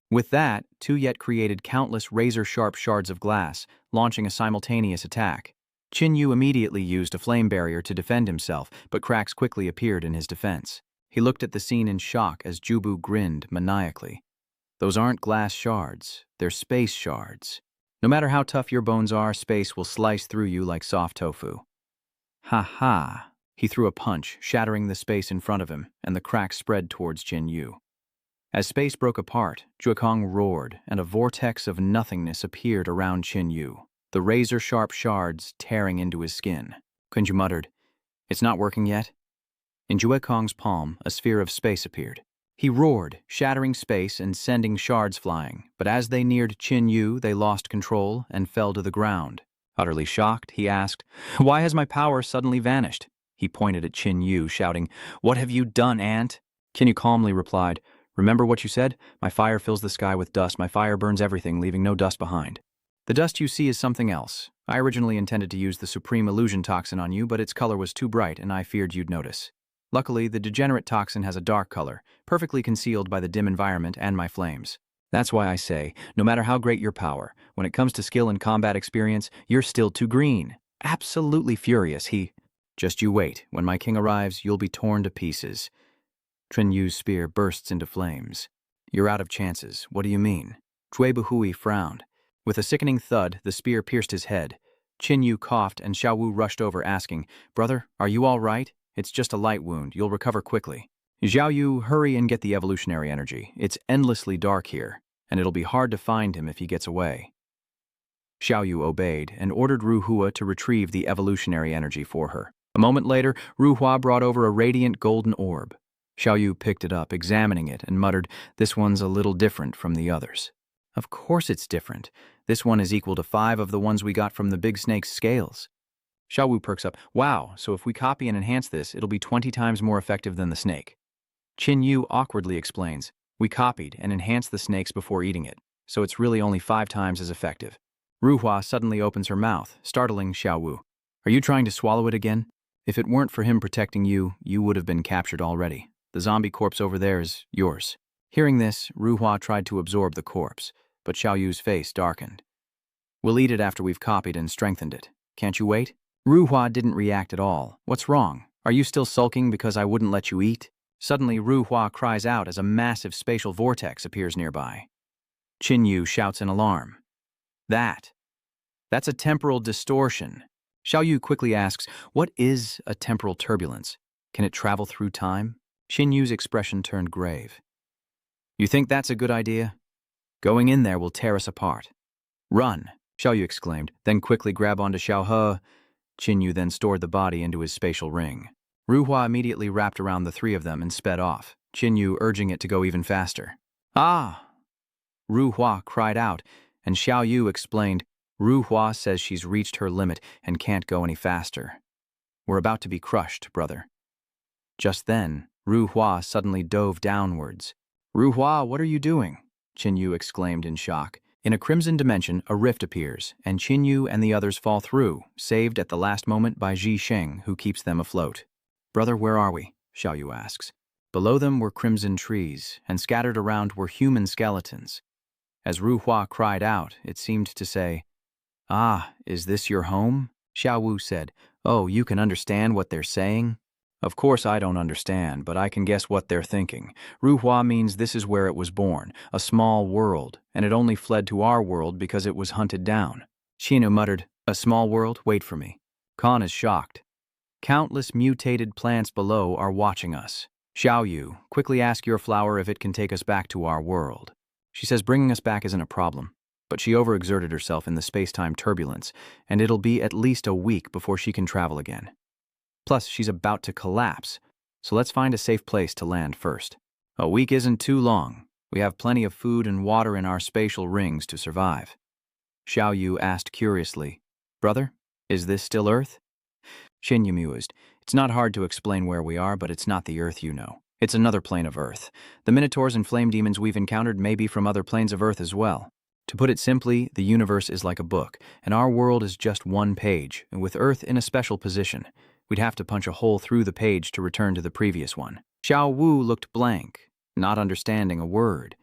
With that, Tu Yet created countless razor-sharp shards of glass, launching a simultaneous attack. Qin Yu immediately used a flame barrier to defend himself, but cracks quickly appeared in his defense. He looked at the scene in shock as Jubu grinned maniacally. Those aren't glass shards, they're space shards. No matter how tough your bones are, space will slice through you like soft tofu. Ha ha. He threw a punch, shattering the space in front of him, and the crack spread towards Qin Yu. As space broke apart, Juekong roared, and a vortex of nothingness appeared around Qin Yu, the razor-sharp shards tearing into his skin. Qin Yu muttered, "It's not working yet?" In Juekong's palm, a sphere of space appeared. He roared, shattering space and sending shards flying, but as they neared Qin Yu, they lost control and fell to the ground. Utterly shocked, he asked, "Why has my power suddenly vanished?" He pointed at Qin Yu, shouting, "What have you done, Ant?" Qin Yu calmly replied, "Remember what you said? My fire fills the sky with dust. My fire burns everything, leaving no dust behind. The dust you see is something else. I originally intended to use the Supreme Illusion Toxin on you, but its color was too bright, and I feared you'd notice. Luckily, the degenerate toxin has a dark color, perfectly concealed by the dim environment and my flames. That's why I say, no matter how great your power, when it comes to skill and combat experience, you're still too green." Absolutely furious, he... "Just you wait. When my king arrives, you'll be torn to pieces." Qin Yu's spear bursts into flames. "You're out of chances. What do you mean?" Cui Buhui frowned. With a sickening thud, the spear pierced his head. Qin Yu coughed and Xiao Wu rushed over, asking, "Brother, are you all right? It's just a light wound. You'll recover quickly." "Xiao Yu, hurry and get the evolutionary energy. It's endlessly dark here, and it'll be hard to find him if he gets away." Xiao Yu obeyed and ordered Ru Hua to retrieve the evolutionary energy for her. A moment later, Ru Hua brought over a radiant golden orb. Xiao Yu picked it up, examining it, and muttered, "This one's a little different from the others." "Of course it's different. This one is equal to 5 of the ones we got from the big snake's scales." Xiao Wu perks up, "Wow, so if we copy and enhance this, it'll be 20 times more effective than the snake." Qin Yu awkwardly explains, "We copied and enhanced the snakes before eating it, so it's really only 5 times as effective." Ru Hua suddenly opens her mouth, startling Xiao Wu. "Are you trying to swallow it again? If it weren't for him protecting you, you would have been captured already. The zombie corpse over there is yours." Hearing this, Ru Hua tried to absorb the corpse, but Xiao Yu's face darkened. "We'll eat it after we've copied and strengthened it. Can't you wait?" Ru Hua didn't react at all. "What's wrong? Are you still sulking because I wouldn't let you eat?" Suddenly, Ru Hua cries out as a massive spatial vortex appears nearby. Qin Yu shouts in alarm. That's a temporal distortion." Xiao Yu quickly asks, "What is a temporal turbulence? Can it travel through time?" Qin Yu's expression turned grave. "You think that's a good idea? Going in there will tear us apart." "Run!" Xiao Yu exclaimed, then quickly grab onto Xiao He. Qin Yu then stored the body into his spatial ring. Ru Hua immediately wrapped around the 3 of them and sped off, Qin Yu urging it to go even faster. "Ah!" Ru Hua cried out, and Xiao Yu explained, "Ru Hua says she's reached her limit and can't go any faster. We're about to be crushed, brother." Just then, Ru Hua suddenly dove downwards. "Ru Hua, what are you doing?" Qin Yu exclaimed in shock. In a crimson dimension, a rift appears, and Qin Yu and the others fall through, saved at the last moment by Ji Sheng, who keeps them afloat. "Brother, where are we?" Xiao Yu asks. Below them were crimson trees, and scattered around were human skeletons. As Ru Hua cried out, it seemed to say, "Ah, is this your home?" Xiao Wu said, "Oh, you can understand what they're saying?" "Of course I don't understand, but I can guess what they're thinking. Ru Hua means this is where it was born, a small world, and it only fled to our world because it was hunted down." Shino muttered, "A small world? Wait for me." Khan is shocked. "Countless mutated plants below are watching us. Xiao Yu, quickly ask your flower if it can take us back to our world." She says bringing us back isn't a problem, but she overexerted herself in the space-time turbulence, and it'll be at least a week before she can travel again. Plus, she's about to collapse, so let's find a safe place to land first. "A week isn't too long. We have plenty of food and water in our spatial rings to survive." Xiao Yu asked curiously, "Brother, is this still Earth?" Qin Yu mused, "It's not hard to explain where we are, but it's not the Earth you know. It's another plane of Earth. The Minotaurs and Flame Demons we've encountered may be from other planes of Earth as well. To put it simply, the universe is like a book, and our world is just one page, with Earth in a special position. We'd have to punch a hole through the page to return to the previous one." Xiao Wu looked blank, not understanding a word.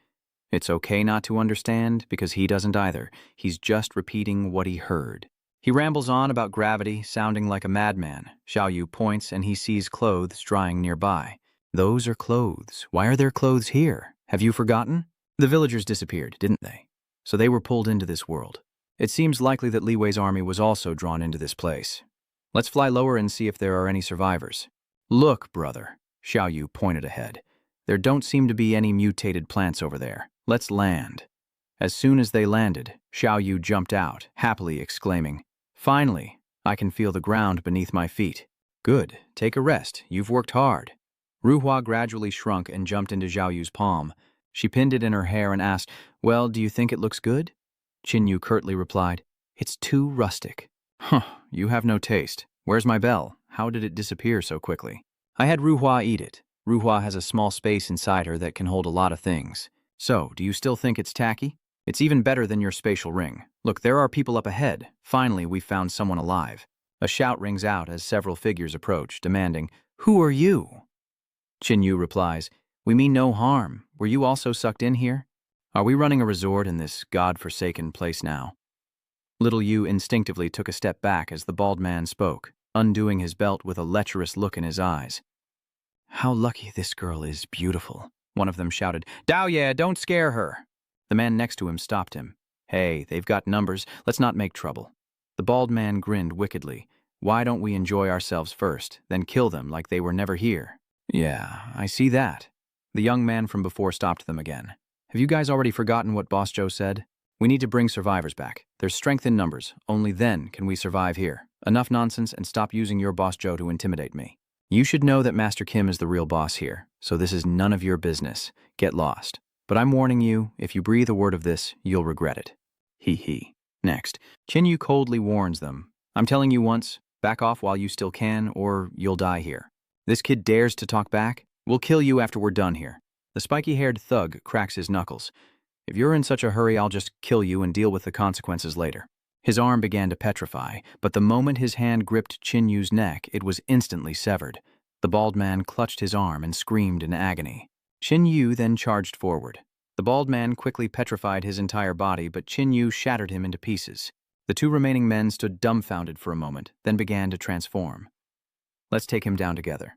It's okay not to understand, because he doesn't either. He's just repeating what he heard. He rambles on about gravity, sounding like a madman. Xiao Yu points and he sees clothes drying nearby. "Those are clothes. Why are there clothes here? Have you forgotten? The villagers disappeared, didn't they? So they were pulled into this world. It seems likely that Li Wei's army was also drawn into this place. Let's fly lower and see if there are any survivors." "Look, brother." Xiao Yu pointed ahead. There don't seem to be any mutated plants over there. Let's land. As soon as they landed, Xiao Yu jumped out, happily exclaiming, "Finally, I can feel the ground beneath my feet." "Good, take a rest, you've worked hard." Ruhua gradually shrunk and jumped into Xiao Yu's palm. She pinned it in her hair and asked, "Well, do you think it looks good?" Qin Yu curtly replied, "It's too rustic." "Huh, you have no taste. Where's my bell? How did it disappear so quickly?" "I had Ruhua eat it. Ruhua has a small space inside her that can hold a lot of things. So, do you still think it's tacky? It's even better than your spatial ring. Look, there are people up ahead. Finally, we've found someone alive." A shout rings out as several figures approach, demanding, "Who are you?" Qin Yu replies, "We mean no harm. Were you also sucked in here? Are we running a resort in this god-forsaken place now?" Little Yu instinctively took a step back as the bald man spoke, undoing his belt with a lecherous look in his eyes. "How lucky this girl is beautiful," one of them shouted. "Daoye, don't scare her." The man next to him stopped him. "Hey, they've got numbers. Let's not make trouble." The bald man grinned wickedly. "Why don't we enjoy ourselves first, then kill them like they were never here?" "Yeah, I see that." The young man from before stopped them again. "Have you guys already forgotten what Boss Joe said? We need to bring survivors back. There's strength in numbers. Only then can we survive here. Enough nonsense and stop using your Boss Joe to intimidate me. You should know that Master Kim is the real boss here, so this is none of your business. Get lost. But I'm warning you, if you breathe a word of this, you'll regret it." Hee hee. Next, Qin Yu coldly warns them. "I'm telling you once, back off while you still can, or you'll die here. This kid dares to talk back? We'll kill you after we're done here." The spiky-haired thug cracks his knuckles. "If you're in such a hurry, I'll just kill you and deal with the consequences later." His arm began to petrify, but the moment his hand gripped Qin Yu's neck, it was instantly severed. The bald man clutched his arm and screamed in agony. Qin Yu then charged forward. The bald man quickly petrified his entire body, but Qin Yu shattered him into pieces. The two remaining men stood dumbfounded for a moment, then began to transform. "Let's take him down together."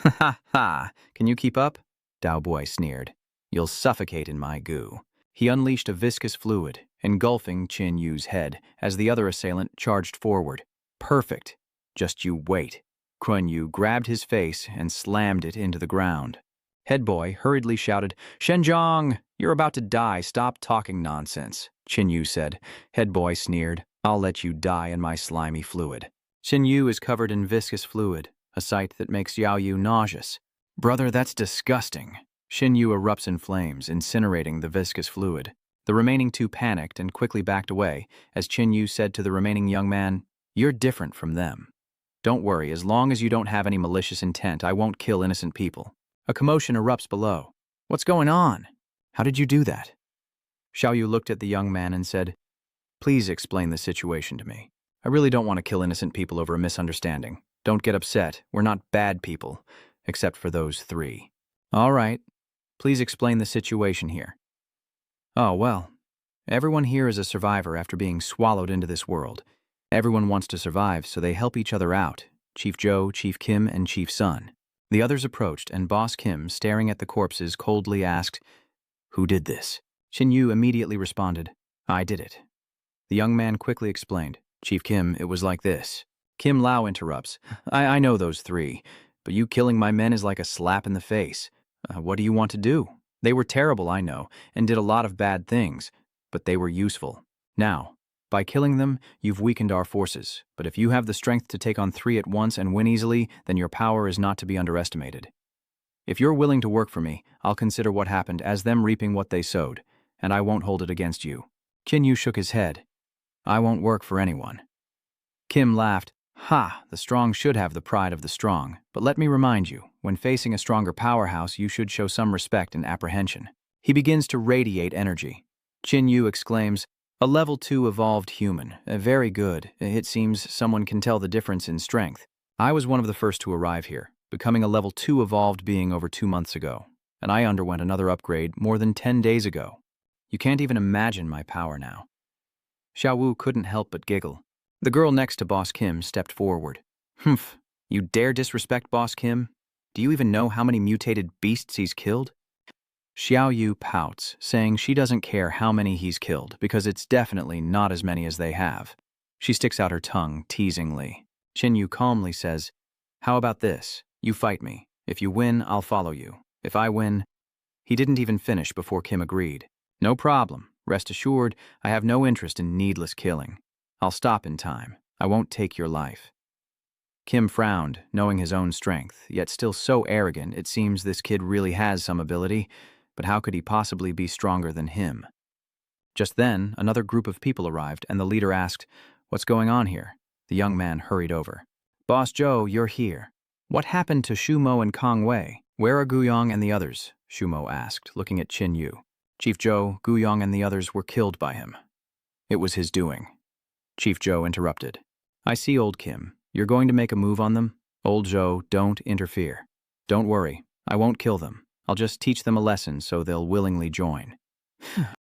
"Ha ha ha! Can you keep up?" Dao Boy sneered. "You'll suffocate in my goo." He unleashed a viscous fluid, engulfing Qin Yu's head, as the other assailant charged forward. "Perfect. Just you wait." Qin Yu grabbed his face and slammed it into the ground. Head Boy hurriedly shouted, "Shenjiang, you're about to die. Stop talking nonsense," Qin Yu said. Head Boy sneered, "I'll let you die in my slimy fluid." Qin Yu is covered in viscous fluid, a sight that makes Xiao Yu nauseous. "Brother, that's disgusting." Qin Yu erupts in flames, incinerating the viscous fluid. The remaining two panicked and quickly backed away, as Qin Yu said to the remaining young man, "You're different from them. Don't worry, as long as you don't have any malicious intent, I won't kill innocent people." A commotion erupts below. "What's going on? How did you do that?" Xiao Yu looked at the young man and said, "Please explain the situation to me. I really don't want to kill innocent people over a misunderstanding. Don't get upset. We're not bad people, except for those three." "All right. Please explain the situation here." "Oh, well, everyone here is a survivor after being swallowed into this world. Everyone wants to survive, so they help each other out. Chief Joe, Chief Kim, and Chief Sun." The others approached, and Boss Kim, staring at the corpses, coldly asked, "Who did this?" Qin Yu immediately responded, "I did it." The young man quickly explained, "Chief Kim, it was like this." Kim Lao interrupts, I know those three, but you killing my men is like a slap in the face. What do you want to do? They were terrible, I know, and did a lot of bad things, but they were useful. Now, by killing them, you've weakened our forces, but if you have the strength to take on three at once and win easily, then your power is not to be underestimated. If you're willing to work for me, I'll consider what happened as them reaping what they sowed, and I won't hold it against you." Qin Yu shook his head. "I won't work for anyone." Kim laughed. "Ha, the strong should have the pride of the strong, but let me remind you, when facing a stronger powerhouse, you should show some respect and apprehension." He begins to radiate energy. Qin Yu exclaims, "A level 2 evolved human. Very good. It seems someone can tell the difference in strength. I was one of the first to arrive here, becoming a level 2 evolved being over 2 months ago, and I underwent another upgrade more than 10 days ago. You can't even imagine my power now." Xiao Wu couldn't help but giggle. The girl next to Boss Kim stepped forward. "Humph, you dare disrespect Boss Kim? Do you even know how many mutated beasts he's killed?" Xiao Yu pouts, saying she doesn't care how many he's killed because it's definitely not as many as they have. She sticks out her tongue teasingly. Qin Yu calmly says, "How about this? You fight me. If you win, I'll follow you. If I win, He didn't even finish before Kim agreed. No problem. Rest assured, I have no interest in needless killing. I'll stop in time. I won't take your life. Kim frowned, knowing his own strength, yet still so arrogant it seems this kid really has some ability, but how could he possibly be stronger than him? Just then, another group of people arrived, and the leader asked, "What's going on here?" The young man hurried over. "Boss Joe, you're here. What happened to Shumo and Kong Wei? Where are Guyong and the others?" Shumo asked, looking at Qin Yu. "Chief Joe, Guyong and the others were killed by him. It was his doing." Chief Joe interrupted. "I see, old Kim. You're going to make a move on them? Old Joe, don't interfere. Don't worry, I won't kill them. I'll just teach them a lesson so they'll willingly join."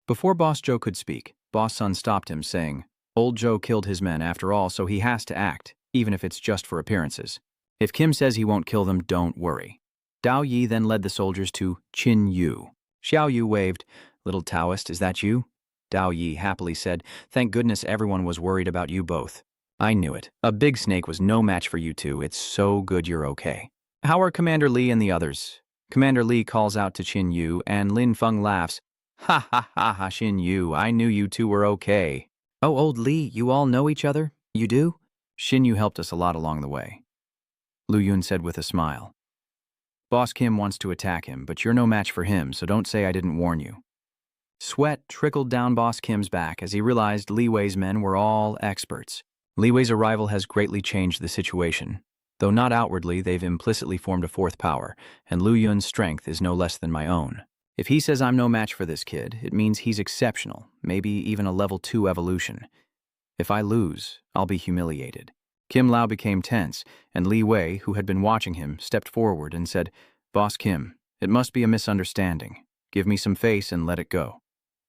Before Boss Joe could speak, Boss Sun stopped him, saying, "Old Joe killed his men after all, so he has to act, even if it's just for appearances. If Kim says he won't kill them, don't worry." Dao Yi then led the soldiers to Qin Yu. Xiao Yu waved. "Little Taoist, is that you?" Dao Yi happily said, "Thank goodness everyone was worried about you both. I knew it. A big snake was no match for you two. It's so good you're okay. How are Commander Li and the others?" Commander Li calls out to Qin Yu, and Lin Feng laughs. "Ha ha ha ha, Qin Yu, I knew you two were okay." "Oh, old Li, you all know each other? You do?" "Qin Yu helped us a lot along the way," Lu Yun said with a smile. "Boss Kim wants to attack him, but you're no match for him, so don't say I didn't warn you." Sweat trickled down Boss Kim's back as he realized Li Wei's men were all experts. Li Wei's arrival has greatly changed the situation. Though not outwardly, they've implicitly formed a fourth power, and Lu Yun's strength is no less than my own. If he says I'm no match for this kid, it means he's exceptional, maybe even a level 2 evolution. If I lose, I'll be humiliated. Kim Lao became tense, and Li Wei, who had been watching him, stepped forward and said, "Boss Kim, it must be a misunderstanding. Give me some face and let it go."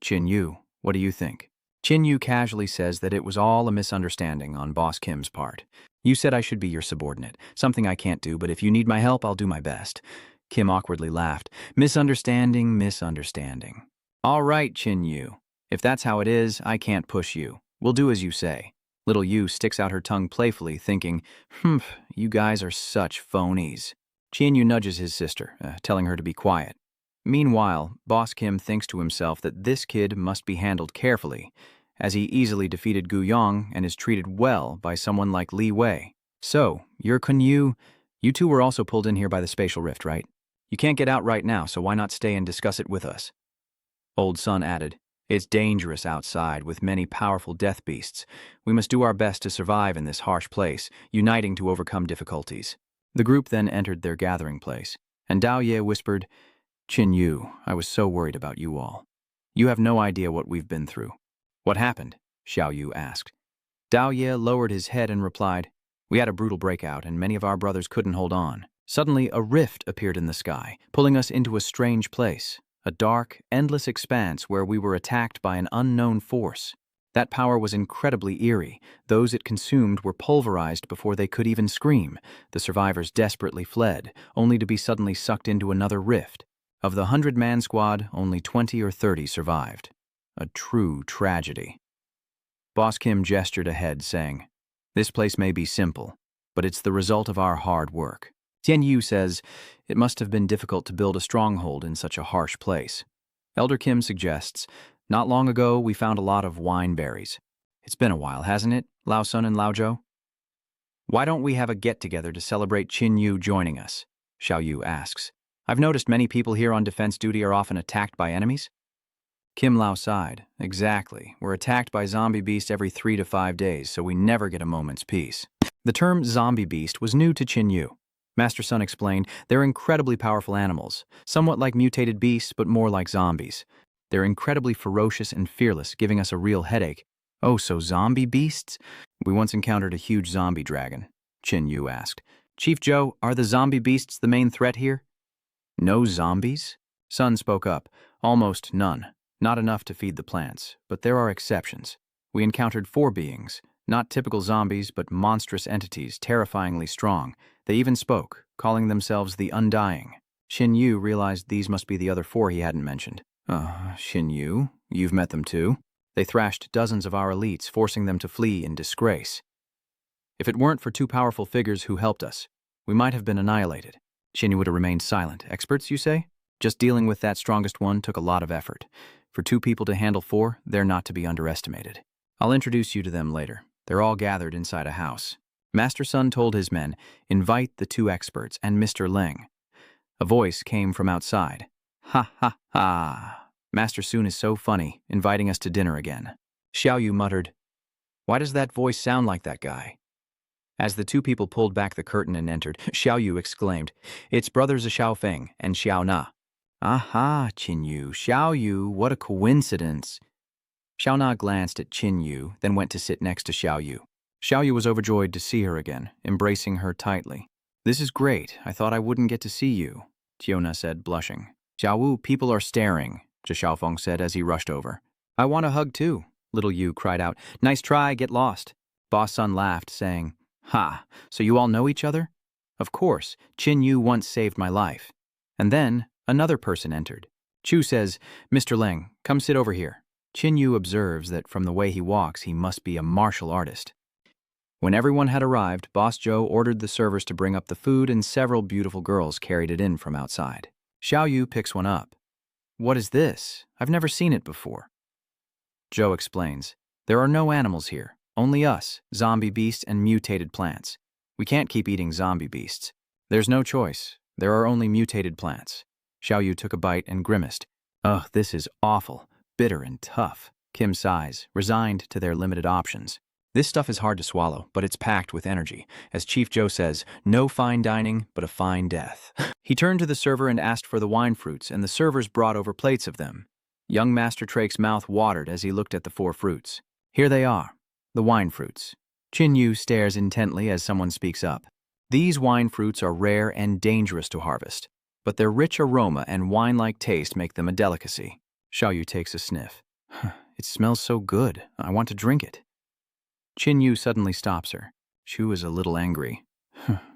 "Qin Yu, what do you think?" Qin Yu casually says that it was all a misunderstanding on Boss Kim's part. "You said I should be your subordinate, something I can't do, but if you need my help, I'll do my best." Kim awkwardly laughed. "Misunderstanding, misunderstanding. All right, Qin Yu. If that's how it is, I can't push you. We'll do as you say." Little Yu sticks out her tongue playfully, thinking, you guys are such phonies." Qin Yu nudges his sister, telling her to be quiet. Meanwhile, Boss Kim thinks to himself that this kid must be handled carefully, as he easily defeated Guyong and is treated well by someone like Li Wei. "So, you're Kun Yu. You two were also pulled in here by the spatial rift, right? You can't get out right now, so why not stay and discuss it with us?" Old Sun added, "It's dangerous outside with many powerful death beasts. We must do our best to survive in this harsh place, uniting to overcome difficulties." The group then entered their gathering place, and Dao Ye whispered, "Qin Yu, I was so worried about you all. You have no idea what we've been through." "What happened?" Xiao Yu asked. Dao Ye lowered his head and replied, "We had a brutal breakout, and many of our brothers couldn't hold on. Suddenly, a rift appeared in the sky, pulling us into a strange place, a dark, endless expanse where we were attacked by an unknown force. That power was incredibly eerie. Those it consumed were pulverized before they could even scream. The survivors desperately fled, only to be suddenly sucked into another rift. Of the 100-man squad, only 20 or 30 survived. A true tragedy." Boss Kim gestured ahead, saying, "This place may be simple, but it's the result of our hard work." Tian Yu says, "It must have been difficult to build a stronghold in such a harsh place." Elder Kim suggests, "Not long ago, we found a lot of wine berries. It's been a while, hasn't it, Lao Sun and Lao Zhou? Why don't we have a get-together to celebrate Qin Yu joining us?" Xiao Yu asks. "I've noticed many people here on defense duty are often attacked by enemies." Kim Lao sighed. "Exactly. We're attacked by zombie beasts every 3 to 5 days, so we never get a moment's peace." The term zombie beast was new to Qin Yu. Master Sun explained, "They're incredibly powerful animals, somewhat like mutated beasts, but more like zombies. They're incredibly ferocious and fearless, giving us a real headache." "Oh, so zombie beasts?" "We once encountered a huge zombie dragon," Qin Yu asked. "Chief Joe, are the zombie beasts the main threat here?" "No zombies?" Sun spoke up. "Almost none. Not enough to feed the plants, but there are exceptions. We encountered 4 beings, not typical zombies, but monstrous entities, terrifyingly strong. They even spoke, calling themselves the Undying." Qin Yu realized these must be the other 4 he hadn't mentioned. Qin Yu, you've met them too? They thrashed dozens of our elites, forcing them to flee in disgrace. If it weren't for 2 powerful figures who helped us, we might have been annihilated." Qin Yu would have remained silent. "Experts, you say?" Just dealing with that strongest one took a lot of effort. For 2 people to handle 4, they're not to be underestimated. I'll introduce you to them later. They're all gathered inside a house. Master Sun told his men, invite the 2 experts and Mr. Ling. A voice came from outside. Ha ha ha. Master Sun is so funny, inviting us to dinner again. Xiao Yu muttered, why does that voice sound like that guy? As the 2 people pulled back the curtain and entered, Xiao Yu exclaimed, it's brothers Xiao Feng and Xiao Na. Aha, Qin Yu, Xiao Yu, what a coincidence. Xiao Na glanced at Qin Yu, then went to sit next to Xiao Yu. Xiao Yu was overjoyed to see her again, embracing her tightly. This is great. I thought I wouldn't get to see you, Tiona said, blushing. Xiao Wu, people are staring, Zhe Xiaofeng said as he rushed over. I want a hug too, little Yu cried out. Nice try, get lost. Boss Sun laughed, saying, ha, so you all know each other? Of course, Qin Yu once saved my life. And then another person entered. Chu says, Mr. Ling, come sit over here. Qin Yu observes that from the way he walks, he must be a martial artist. When everyone had arrived, Boss Joe ordered the servers to bring up the food and several beautiful girls carried it in from outside. Xiao Yu picks one up. What is this? I've never seen it before. Joe explains, there are no animals here, only us, zombie beasts and mutated plants. We can't keep eating zombie beasts. There's no choice. There are only mutated plants. Xiao Yu took a bite and grimaced. Ugh, this is awful, bitter and tough. Kim sighs, resigned to their limited options. This stuff is hard to swallow, but it's packed with energy. As Chief Joe says, no fine dining, but a fine death. He turned to the server and asked for the wine fruits, and the servers brought over plates of them. Young Master Trake's mouth watered as he looked at the 4 fruits. Here they are, the wine fruits. Qin Yu stares intently as someone speaks up. These wine fruits are rare and dangerous to harvest, but their rich aroma and wine-like taste make them a delicacy. Xiao Yu takes a sniff. It smells so good. I want to drink it. Qin Yu suddenly stops her. Chu is a little angry.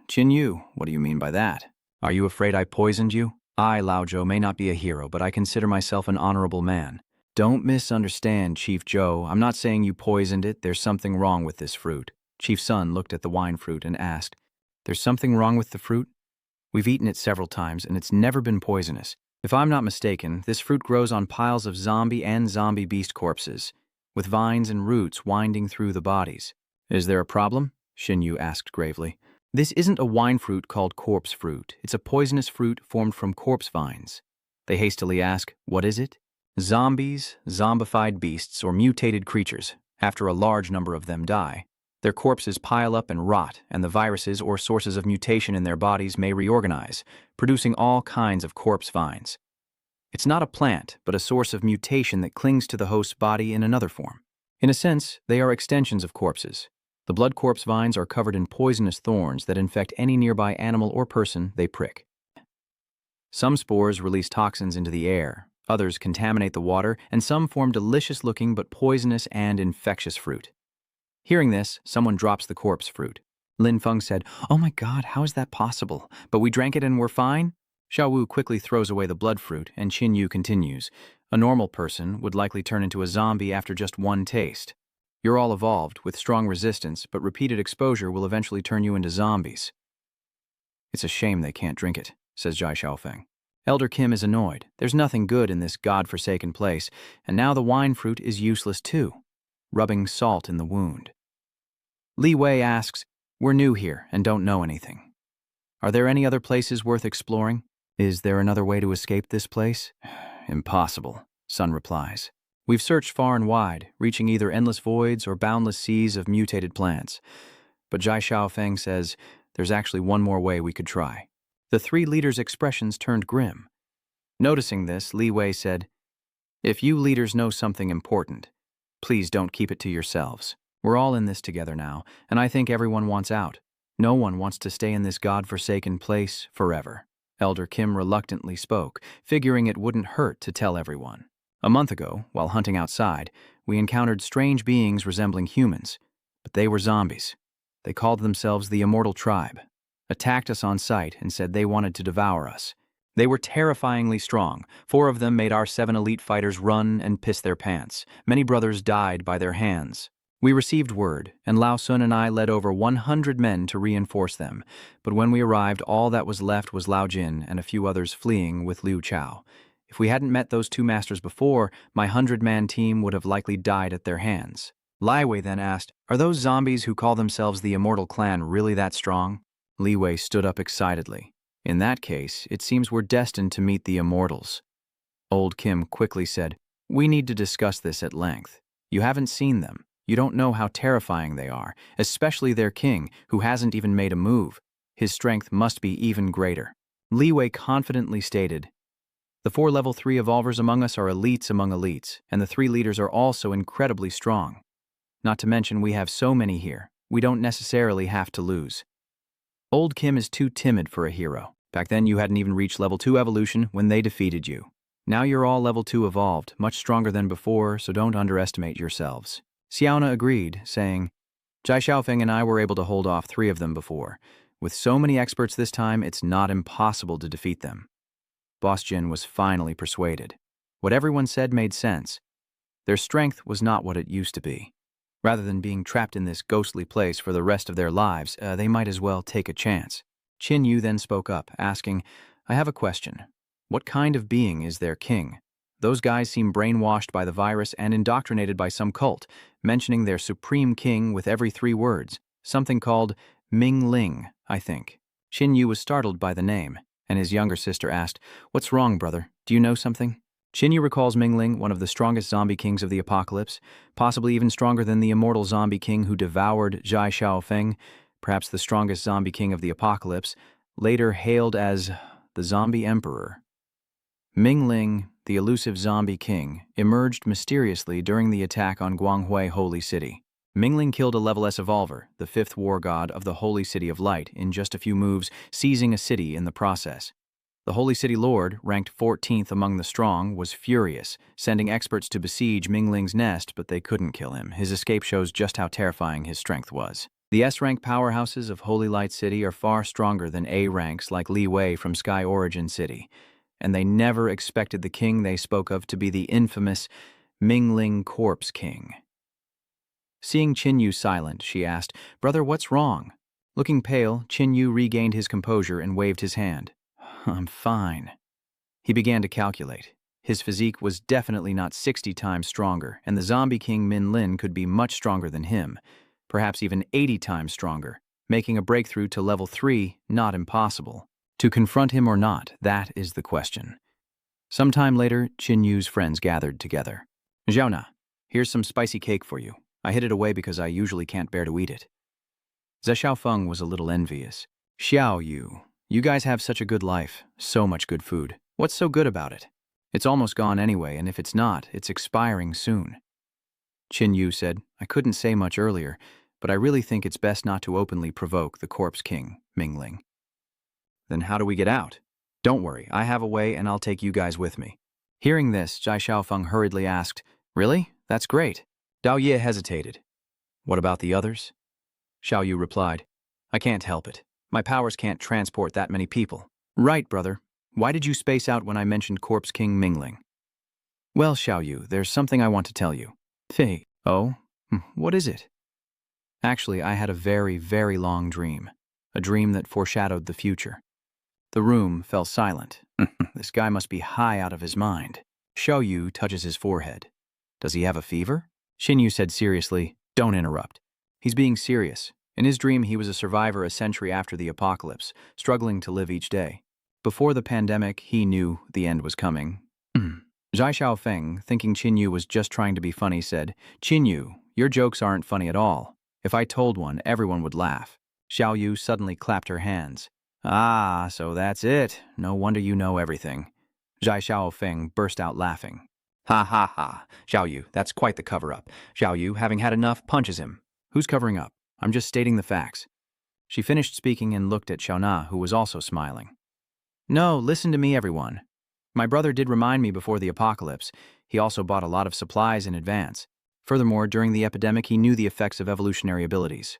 Qin Yu, what do you mean by that? Are you afraid I poisoned you? I, Lao Zhou, may not be a hero, but I consider myself an honorable man. Don't misunderstand, Chief Joe. I'm not saying you poisoned it. There's something wrong with this fruit. Chief Sun looked at the wine fruit and asked, there's something wrong with the fruit? We've eaten it several times, and it's never been poisonous. If I'm not mistaken, this fruit grows on piles of zombie and zombie beast corpses, with vines and roots winding through the bodies. Is there a problem? Xin Yu asked gravely. This isn't a wine fruit called corpse fruit. It's a poisonous fruit formed from corpse vines. They hastily ask, what is it? Zombies, zombified beasts, or mutated creatures. After a large number of them die, their corpses pile up and rot, and the viruses or sources of mutation in their bodies may reorganize, producing all kinds of corpse vines. It's not a plant, but a source of mutation that clings to the host's body in another form. In a sense, they are extensions of corpses. The blood corpse vines are covered in poisonous thorns that infect any nearby animal or person they prick. Some spores release toxins into the air, others contaminate the water, and some form delicious-looking but poisonous and infectious fruit. Hearing this, someone drops the corpse fruit. Lin Feng said, oh my God, how is that possible? But we drank it and we're fine? Xiao Wu quickly throws away the blood fruit, and Qin Yu continues. A normal person would likely turn into a zombie after just one taste. You're all evolved, with strong resistance, but repeated exposure will eventually turn you into zombies. It's a shame they can't drink it, says Zhai Xiaofeng. Elder Kim is annoyed. There's nothing good in this god-forsaken place, and now the wine fruit is useless too, rubbing salt in the wound. Li Wei asks, we're new here and don't know anything. Are there any other places worth exploring? Is there another way to escape this place? Impossible, Sun replies. We've searched far and wide, reaching either endless voids or boundless seas of mutated plants. But Zhai Xiaofeng says there's actually one more way we could try. The 3 leaders' expressions turned grim. Noticing this, Li Wei said, if you leaders know something important, please don't keep it to yourselves. We're all in this together now, and I think everyone wants out. No one wants to stay in this god-forsaken place forever. Elder Kim reluctantly spoke, figuring it wouldn't hurt to tell everyone. A month ago, while hunting outside, we encountered strange beings resembling humans, but they were zombies. They called themselves the Immortal Tribe, attacked us on sight and said they wanted to devour us. They were terrifyingly strong. 4 of them made our 7 elite fighters run and piss their pants. Many brothers died by their hands. We received word, and Lao Sun and I led over 100 men to reinforce them, but when we arrived, all that was left was Lao Jin and a few others fleeing with Liu Chao. If we hadn't met those two masters before, my 100-man team would have likely died at their hands. Lai Wei then asked, "Are those zombies who call themselves the Immortal Clan really that strong?" Li Wei stood up excitedly. "In that case, it seems we're destined to meet the Immortals." Old Kim quickly said, "We need to discuss this at length. You haven't seen them. You don't know how terrifying they are, especially their king, who hasn't even made a move. His strength must be even greater." Li Wei confidently stated, "The 4 level 3 evolvers among us are elites among elites, and the 3 leaders are also incredibly strong. Not to mention we have so many here, we don't necessarily have to lose." Old Kim is too timid for a hero. Back then you hadn't even reached level 2 evolution when they defeated you. Now you're all level 2 evolved, much stronger than before, so don't underestimate yourselves. Xiaona agreed, saying, "Jai Xiaofeng and I were able to hold off 3 of them before. With so many experts this time, it's not impossible to defeat them." Boss Jin was finally persuaded. What everyone said made sense. Their strength was not what it used to be. Rather than being trapped in this ghostly place for the rest of their lives, they might as well take a chance. Qin Yu then spoke up, asking, "I have a question. What kind of being is their king? Those guys seem brainwashed by the virus and indoctrinated by some cult, mentioning their supreme king with every 3 words, something called Ming Ling, I think." Qin Yu was startled by the name, and his younger sister asked, "What's wrong, brother? Do you know something?" Qin Yu recalls Ming Ling, one of the strongest zombie kings of the apocalypse, possibly even stronger than the immortal zombie king who devoured Jai Xiaofeng, perhaps the strongest zombie king of the apocalypse, later hailed as the Zombie Emperor. Ming Ling, the elusive zombie king, emerged mysteriously during the attack on Guanghui Holy City. Ming Ling killed a level S evolver, the 5th war god of the Holy City of Light, in just a few moves, seizing a city in the process. The Holy City Lord, ranked 14th among the strong, was furious, sending experts to besiege Ming Ling's nest, but they couldn't kill him. His escape shows just how terrifying his strength was. The S-rank powerhouses of Holy Light City are far stronger than A ranks like Li Wei from Sky Origin City, and they never expected the king they spoke of to be the infamous Ming Ling Corpse King. Seeing Qin Yu silent, she asked, "Brother, what's wrong?" Looking pale, Qin Yu regained his composure and waved his hand. "I'm fine." He began to calculate. His physique was definitely not 60 times stronger, and the zombie king Min Lin could be much stronger than him, perhaps even 80 times stronger, making a breakthrough to level 3 not impossible. To confront him or not, that is the question. Sometime later, Qin Yu's friends gathered together. "Xiaona, here's some spicy cake for you. I hid it away because I usually can't bear to eat it." Ze Xiaofeng was a little envious. "Xiao Yu, you guys have such a good life, so much good food. What's so good about it? It's almost gone anyway, and if it's not, it's expiring soon." Qin Yu said, "I couldn't say much earlier, but I really think it's best not to openly provoke the Corpse King, Ming Ling." "Then how do we get out?" "Don't worry, I have a way and I'll take you guys with me." Hearing this, Jai Xiaofeng hurriedly asked, "Really? That's great." Dao Ye hesitated. "What about the others?" Xiao Yu replied, "I can't help it. My powers can't transport that many people." "Right, brother. Why did you space out when I mentioned Corpse King Ming Ling?" "Well, Xiao Yu, there's something I want to tell you." "Fei, oh? What is it?" "Actually, I had a very, very long dream. A dream that foreshadowed the future." The room fell silent. This guy must be high out of his mind. Xiao Yu touches his forehead. "Does he have a fever?" Qin Yu said seriously, "Don't interrupt." He's being serious. In his dream, he was a survivor a century after the apocalypse, struggling to live each day. Before the pandemic, he knew the end was coming. Zhai Xiaofeng, thinking Qin Yu was just trying to be funny, said, "Qin Yu, your jokes aren't funny at all. If I told one, everyone would laugh." Xiao Yu suddenly clapped her hands. "Ah, so that's it. No wonder you know everything." Zhai Xiaofeng burst out laughing. "Ha ha ha, Xiao Yu, that's quite the cover-up." Xiao Yu, having had enough, punches him. "Who's covering up? I'm just stating the facts." She finished speaking and looked at Xiaona, who was also smiling. "No, listen to me, everyone. My brother did remind me before the apocalypse. He also bought a lot of supplies in advance. Furthermore, during the epidemic, he knew the effects of evolutionary abilities.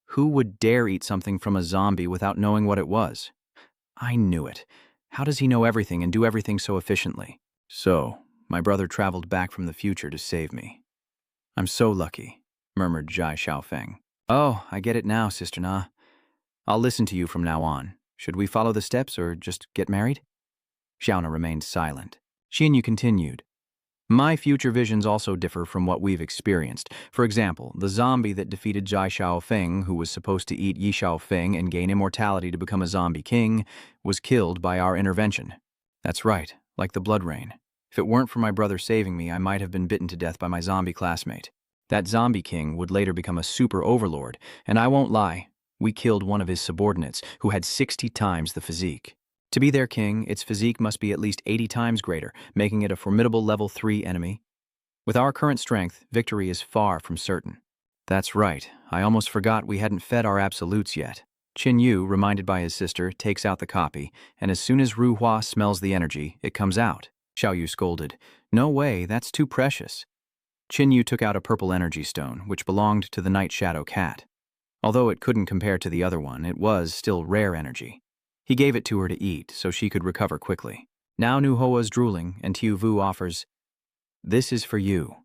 Who would dare eat something from a zombie without knowing what it was? I knew it. How does he know everything and do everything so efficiently? So, my brother traveled back from the future to save me. I'm so lucky. murmured Jai Xiaofeng. Oh, I get it now, Sister Na. I'll listen to you from now on. Should we follow the steps or just get married? Xiaona remained silent. Xinyu continued. My future visions also differ from what we've experienced. For example, the zombie that defeated Jai Xiaofeng, who was supposed to eat Yi Xiaofeng and gain immortality to become a zombie king, was killed by our intervention. That's right, like the blood rain. If it weren't for my brother saving me, I might have been bitten to death by my zombie classmate. That zombie king would later become a super overlord, and I won't lie, we killed one of his subordinates, who had 60 times the physique. To be their king, its physique must be at least 80 times greater, making it a formidable level 3 enemy. With our current strength, victory is far from certain. That's right, I almost forgot we hadn't fed our absolutes yet. Qin Yu, reminded by his sister, takes out the copy, and as soon as Ru Hua smells the energy, it comes out. Xiao Yu scolded, No way, that's too precious. Qin Yu took out a purple energy stone, which belonged to the Night Shadow Cat. Although it couldn't compare to the other one, it was still rare energy. He gave it to her to eat so she could recover quickly. Now Nu Hoa's drooling, and Tiu Vu offers, This is for you.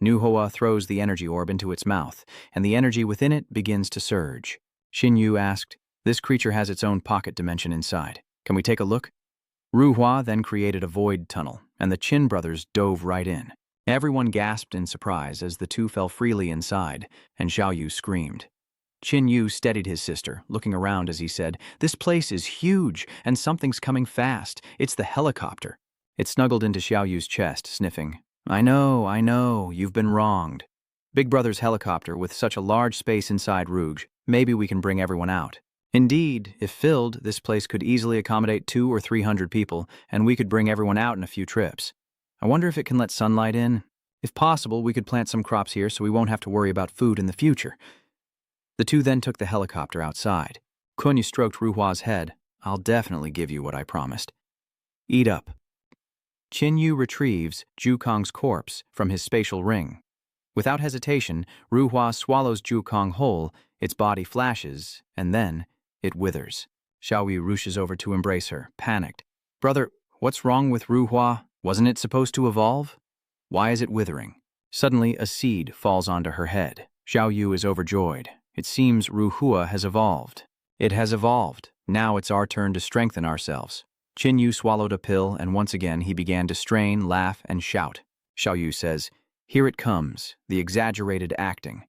Nu Hoa throws the energy orb into its mouth, and the energy within it begins to surge. Xin Yu asked, This creature has its own pocket dimension inside. Can we take a look? Ru Hua then created a void tunnel, and the Qin brothers dove right in. Everyone gasped in surprise as the two fell freely inside, and Xiao Yu screamed. Qin Yu steadied his sister, looking around as he said, This place is huge, and something's coming fast. It's the helicopter. It snuggled into Xiao Yu's chest, sniffing. I know, you've been wronged. Big Brother's helicopter, with such a large space inside Rouge, maybe we can bring everyone out. Indeed, if filled, this place could easily accommodate 200 or 300 people, and we could bring everyone out in a few trips. I wonder if it can let sunlight in. If possible, we could plant some crops here so we won't have to worry about food in the future. The two then took the helicopter outside. Kunyu stroked Ru Hua's head. I'll definitely give you what I promised. Eat up. Qin Yu retrieves Zhu Kong's corpse from his spatial ring. Without hesitation, Ru Hua swallows Zhu Kong whole, its body flashes, and then it withers. Xiao Yu rushes over to embrace her, panicked. Brother, what's wrong with Ru Hua? Wasn't it supposed to evolve? Why is it withering? Suddenly, a seed falls onto her head. Xiao Yu is overjoyed. It seems Ru Hua has evolved. It has evolved. Now it's our turn to strengthen ourselves. Qin Yu swallowed a pill, and once again he began to strain, laugh, and shout. Xiao Yu says, Here it comes, the exaggerated acting.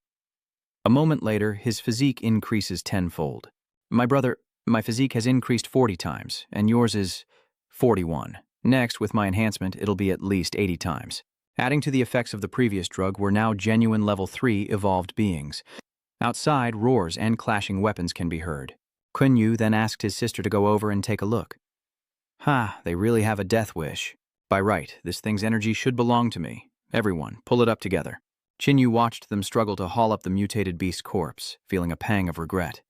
A moment later, his physique increases tenfold. My brother, my physique has increased 40 times, and yours is 41. Next, with my enhancement, it'll be at least 80 times. Adding to the effects of the previous drug, we're now genuine level 3 evolved beings. Outside, roars and clashing weapons can be heard. Kun Yu then asked his sister to go over and take a look. They really have a death wish. By right, this thing's energy should belong to me. Everyone, pull it up together. Qin Yu watched them struggle to haul up the mutated beast's corpse, feeling a pang of regret.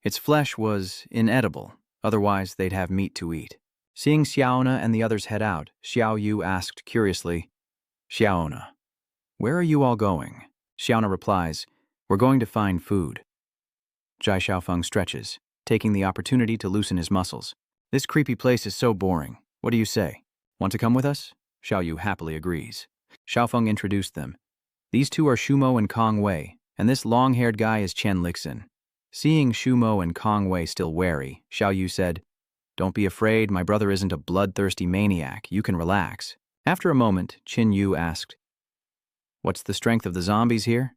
Its flesh was inedible, otherwise they'd have meat to eat. Seeing Xiaona and the others head out, Xiao Yu asked curiously, Xiaona, where are you all going? Xiaona replies, We're going to find food. Jai Xiaofeng stretches, taking the opportunity to loosen his muscles. This creepy place is so boring. What do you say? Want to come with us? Xiao Yu happily agrees. Xiaofeng introduced them. These two are Shumo and Kong Wei, and this long-haired guy is Chen Lixin. Seeing Shumo and Kong Wei still wary, Xiao Yu said, Don't be afraid, my brother isn't a bloodthirsty maniac. You can relax. After a moment, Qin Yu asked, What's the strength of the zombies here?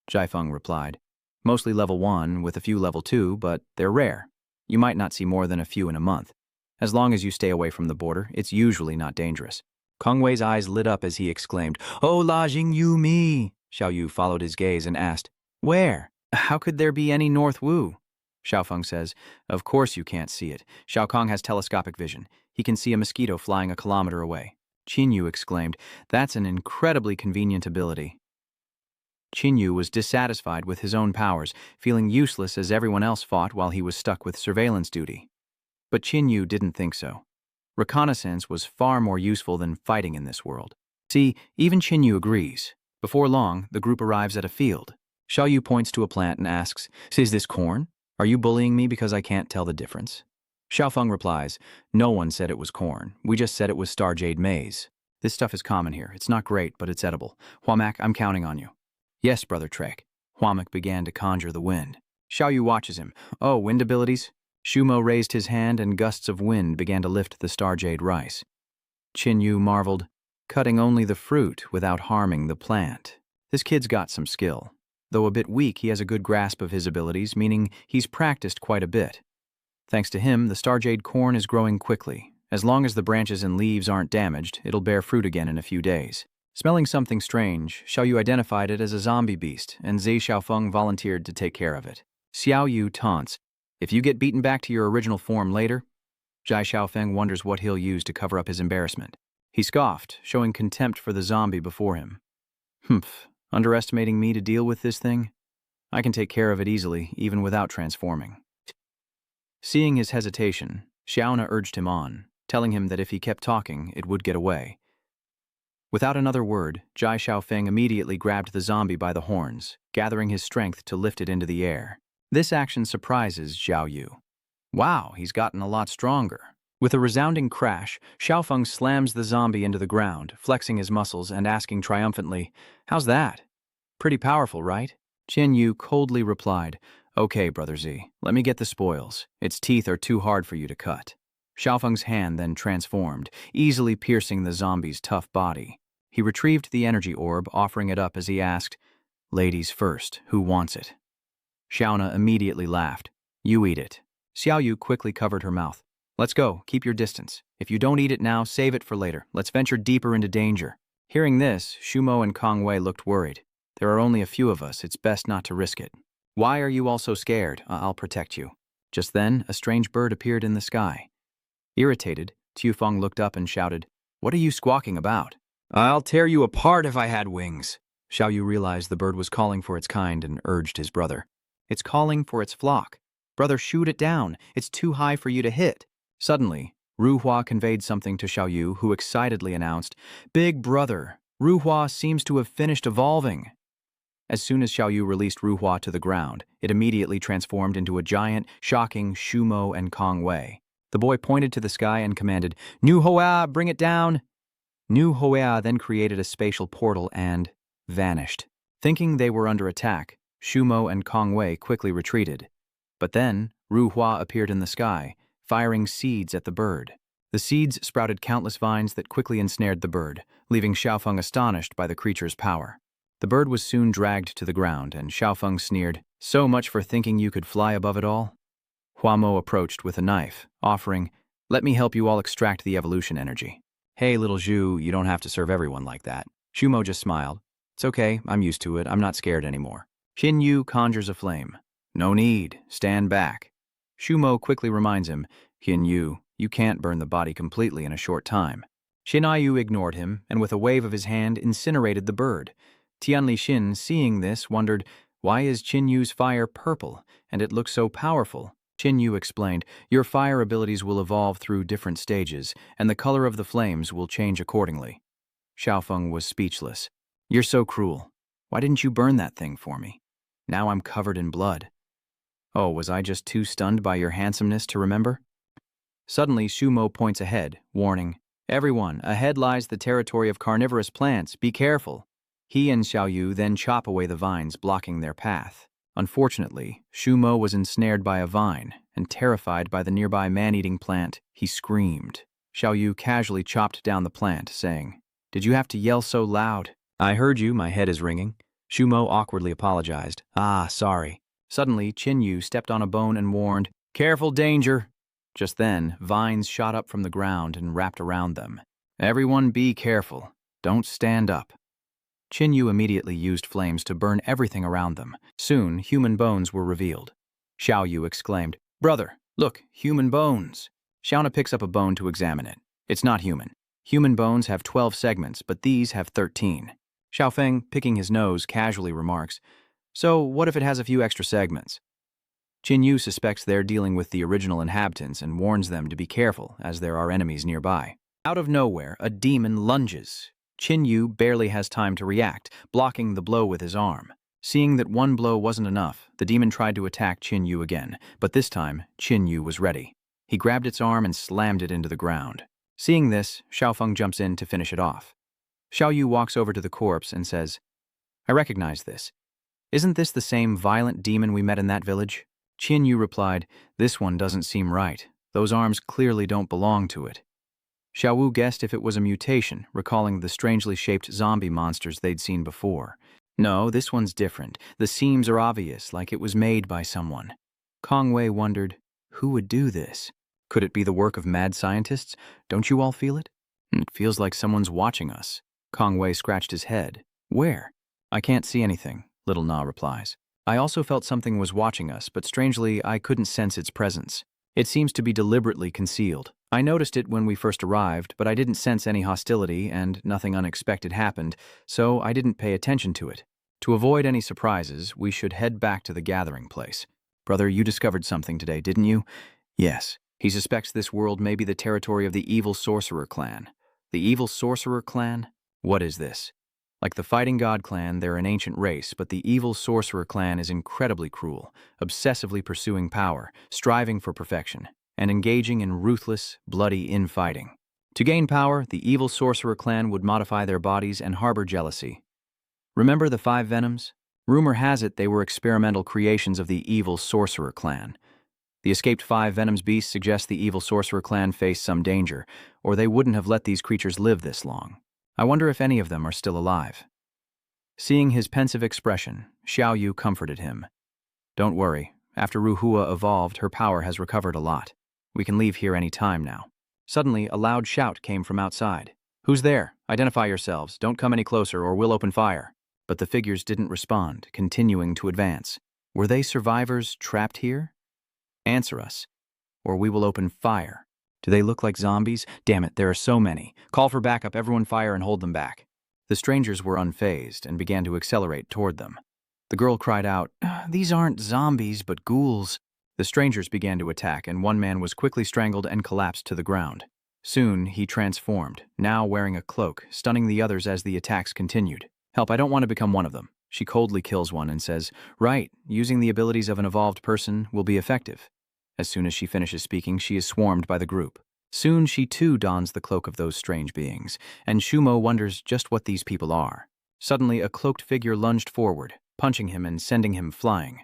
Jai Feng replied, Mostly level 1 with a few level 2, but they're rare. You might not see more than a few in a month. As long as you stay away from the border, it's usually not dangerous. Kong Wei's eyes lit up as he exclaimed, Oh, La Jing Yu Mi! Xiao Yu followed his gaze and asked, Where? How could there be any North Wu? Xiao Feng says, Of course you can't see it. Xiao Kong has telescopic vision. He can see a mosquito flying a kilometer away. Qin Yu exclaimed, That's an incredibly convenient ability. Qin Yu was dissatisfied with his own powers, feeling useless as everyone else fought while he was stuck with surveillance duty. But Qin Yu didn't think so. Reconnaissance was far more useful than fighting in this world. See, even Qin Yu agrees. Before long, the group arrives at a field. Xiao Yu points to a plant and asks, Is this corn? Are you bullying me because I can't tell the difference? Xiao Feng replies, No one said it was corn. We just said it was star jade maize. This stuff is common here. It's not great, but it's edible. Huamak, I'm counting on you. Yes, Brother Trek. Huamek began to conjure the wind. Xiaoyu watches him. Oh, wind abilities? Shumo raised his hand and gusts of wind began to lift the Starjade rice. Qinyu marveled, cutting only the fruit without harming the plant. This kid's got some skill. Though a bit weak, he has a good grasp of his abilities, meaning he's practiced quite a bit. Thanks to him, the Starjade corn is growing quickly. As long as the branches and leaves aren't damaged, it'll bear fruit again in a few days. Smelling something strange, Xiaoyu identified it as a zombie beast, and Zhe Xiaofeng volunteered to take care of it. Xiaoyu taunts, "If you get beaten back to your original form later," Zhai Xiaofeng wonders what he'll use to cover up his embarrassment. He scoffed, showing contempt for the zombie before him. "Humph, underestimating me to deal with this thing? I can take care of it easily, even without transforming." Seeing his hesitation, Xiaona urged him on, telling him that if he kept talking, it would get away. Without another word, Zhai Xiaofeng immediately grabbed the zombie by the horns, gathering his strength to lift it into the air. This action surprises Xiaoyu. Wow, he's gotten a lot stronger. With a resounding crash, Xiaofeng slams the zombie into the ground, flexing his muscles and asking triumphantly, "How's that? Pretty powerful, right?" Qinyu coldly replied, "Okay, Brother Z, let me get the spoils. Its teeth are too hard for you to cut." Xiaofeng's hand then transformed, easily piercing the zombie's tough body. He retrieved the energy orb, offering it up as he asked, "Ladies first, who wants it?" Xiaona immediately laughed. "You eat it." Xiaoyu quickly covered her mouth. "Let's go, keep your distance. If you don't eat it now, save it for later. Let's venture deeper into danger." Hearing this, Shumo and Kongwei looked worried. "There are only a few of us, it's best not to risk it." "Why are you all so scared? I'll protect you." Just then, a strange bird appeared in the sky. Irritated, Tiufeng looked up and shouted, "What are you squawking about?" "I'll tear you apart if I had wings." Xiaoyu realized the bird was calling for its kind and urged his brother. "It's calling for its flock. Brother, shoot it down. It's too high for you to hit." Suddenly, Ruhua conveyed something to Xiaoyu, who excitedly announced, "Big brother, Ruhua seems to have finished evolving." As soon as Xiaoyu released Ruhua to the ground, it immediately transformed into a giant, shocking Shumo and Kongwei. The boy pointed to the sky and commanded, "Nu Hoa, bring it down!" Nu Hoa then created a spatial portal and vanished. Thinking they were under attack, Shumo and Kongwei quickly retreated. But then, Ruhua appeared in the sky, firing seeds at the bird. The seeds sprouted countless vines that quickly ensnared the bird, leaving Xiaofeng astonished by the creature's power. The bird was soon dragged to the ground, and Xiaofeng sneered, "So much for thinking you could fly above it all?" Huamo approached with a knife, offering, "Let me help you all extract the evolution energy." "Hey, little Zhu, you don't have to serve everyone like that." Shumo just smiled. "It's okay, I'm used to it, I'm not scared anymore." Xinyu conjures a flame. "No need, stand back." Shumo quickly reminds him, "Xinyu, you can't burn the body completely in a short time." Xinyu ignored him, and with a wave of his hand incinerated the bird. Tianli Xin, seeing this, wondered, "Why is Qinyu's fire purple, and it looks so powerful?" Qinyu explained, "Your fire abilities will evolve through different stages, and the color of the flames will change accordingly." Xiaofeng was speechless. "You're so cruel. Why didn't you burn that thing for me? Now I'm covered in blood." "Oh, was I just too stunned by your handsomeness to remember?" Suddenly, Shumo points ahead, warning, "Everyone, ahead lies the territory of carnivorous plants. Be careful." He and Xiaoyu then chop away the vines blocking their path. Unfortunately, Shumo was ensnared by a vine, and terrified by the nearby man-eating plant, he screamed. Xiaoyu casually chopped down the plant, saying, "Did you have to yell so loud?" "I heard you, my head is ringing." Shumo awkwardly apologized. "Ah, sorry." Suddenly, Qinyu stepped on a bone and warned, "Careful, danger!" Just then, vines shot up from the ground and wrapped around them. "Everyone be careful. Don't stand up." Qinyu immediately used flames to burn everything around them. Soon, human bones were revealed. Xiaoyu exclaimed, "Brother, look, human bones." Xiaona picks up a bone to examine it. It's not human. Human bones have 12 segments, but these have 13. Xiaofeng, picking his nose, casually remarks, "So what if it has a few extra segments?" Qinyu suspects they're dealing with the original inhabitants and warns them to be careful, as there are enemies nearby. Out of nowhere, a demon lunges. Qinyu barely has time to react, blocking the blow with his arm. Seeing that one blow wasn't enough, the demon tried to attack Qinyu again, but this time, Qinyu was ready. He grabbed its arm and slammed it into the ground. Seeing this, Xiaofeng jumps in to finish it off. Xiaoyu walks over to the corpse and says, I recognize this. Isn't this the same violent demon we met in that village? Qin Yu replied, "This one doesn't seem right. Those arms clearly don't belong to it." Xiao Wu guessed if it was a mutation, recalling the strangely shaped zombie monsters they'd seen before. "No, this one's different. The seams are obvious, like it was made by someone." Kong Wei wondered, who would do this? Could it be the work of mad scientists? Don't you all feel it? It feels like someone's watching us. Kong Wei scratched his head. Where? I can't see anything, Little Na replies. I also felt something was watching us, but strangely, I couldn't sense its presence. It seems to be deliberately concealed. I noticed it when we first arrived, but I didn't sense any hostility and nothing unexpected happened, so I didn't pay attention to it. To avoid any surprises, we should head back to the gathering place. Brother, you discovered something today, didn't you? Yes. He suspects this world may be the territory of the evil sorcerer clan. The evil sorcerer clan? What is this? Like the fighting god clan, they're an ancient race, but the evil sorcerer clan is incredibly cruel, obsessively pursuing power, striving for perfection, and engaging in ruthless, bloody infighting. To gain power, the evil sorcerer clan would modify their bodies and harbor jealousy. Remember the 5 venoms? Rumor has it they were experimental creations of the evil sorcerer clan. The escaped 5 venoms beasts suggest the evil sorcerer clan faced some danger, or they wouldn't have let these creatures live this long. I wonder if any of them are still alive. Seeing his pensive expression, Xiao Yu comforted him. Don't worry, after Ruhua evolved, her power has recovered a lot. We can leave here any time now. Suddenly, a loud shout came from outside. Who's there? Identify yourselves. Don't come any closer or we'll open fire. But the figures didn't respond, continuing to advance. Were they survivors trapped here? Answer us, or we will open fire. Do they look like zombies? Damn it, there are so many. Call for backup, everyone fire and hold them back. The strangers were unfazed and began to accelerate toward them. The girl cried out, "These aren't zombies, but ghouls." The strangers began to attack, and one man was quickly strangled and collapsed to the ground. Soon, he transformed, now wearing a cloak, stunning the others as the attacks continued. "Help, I don't want to become one of them." She coldly kills one and says, "Right, using the abilities of an evolved person will be effective." As soon as she finishes speaking, she is swarmed by the group. Soon she too dons the cloak of those strange beings, and Shumo wonders just what these people are. Suddenly, a cloaked figure lunged forward, punching him and sending him flying.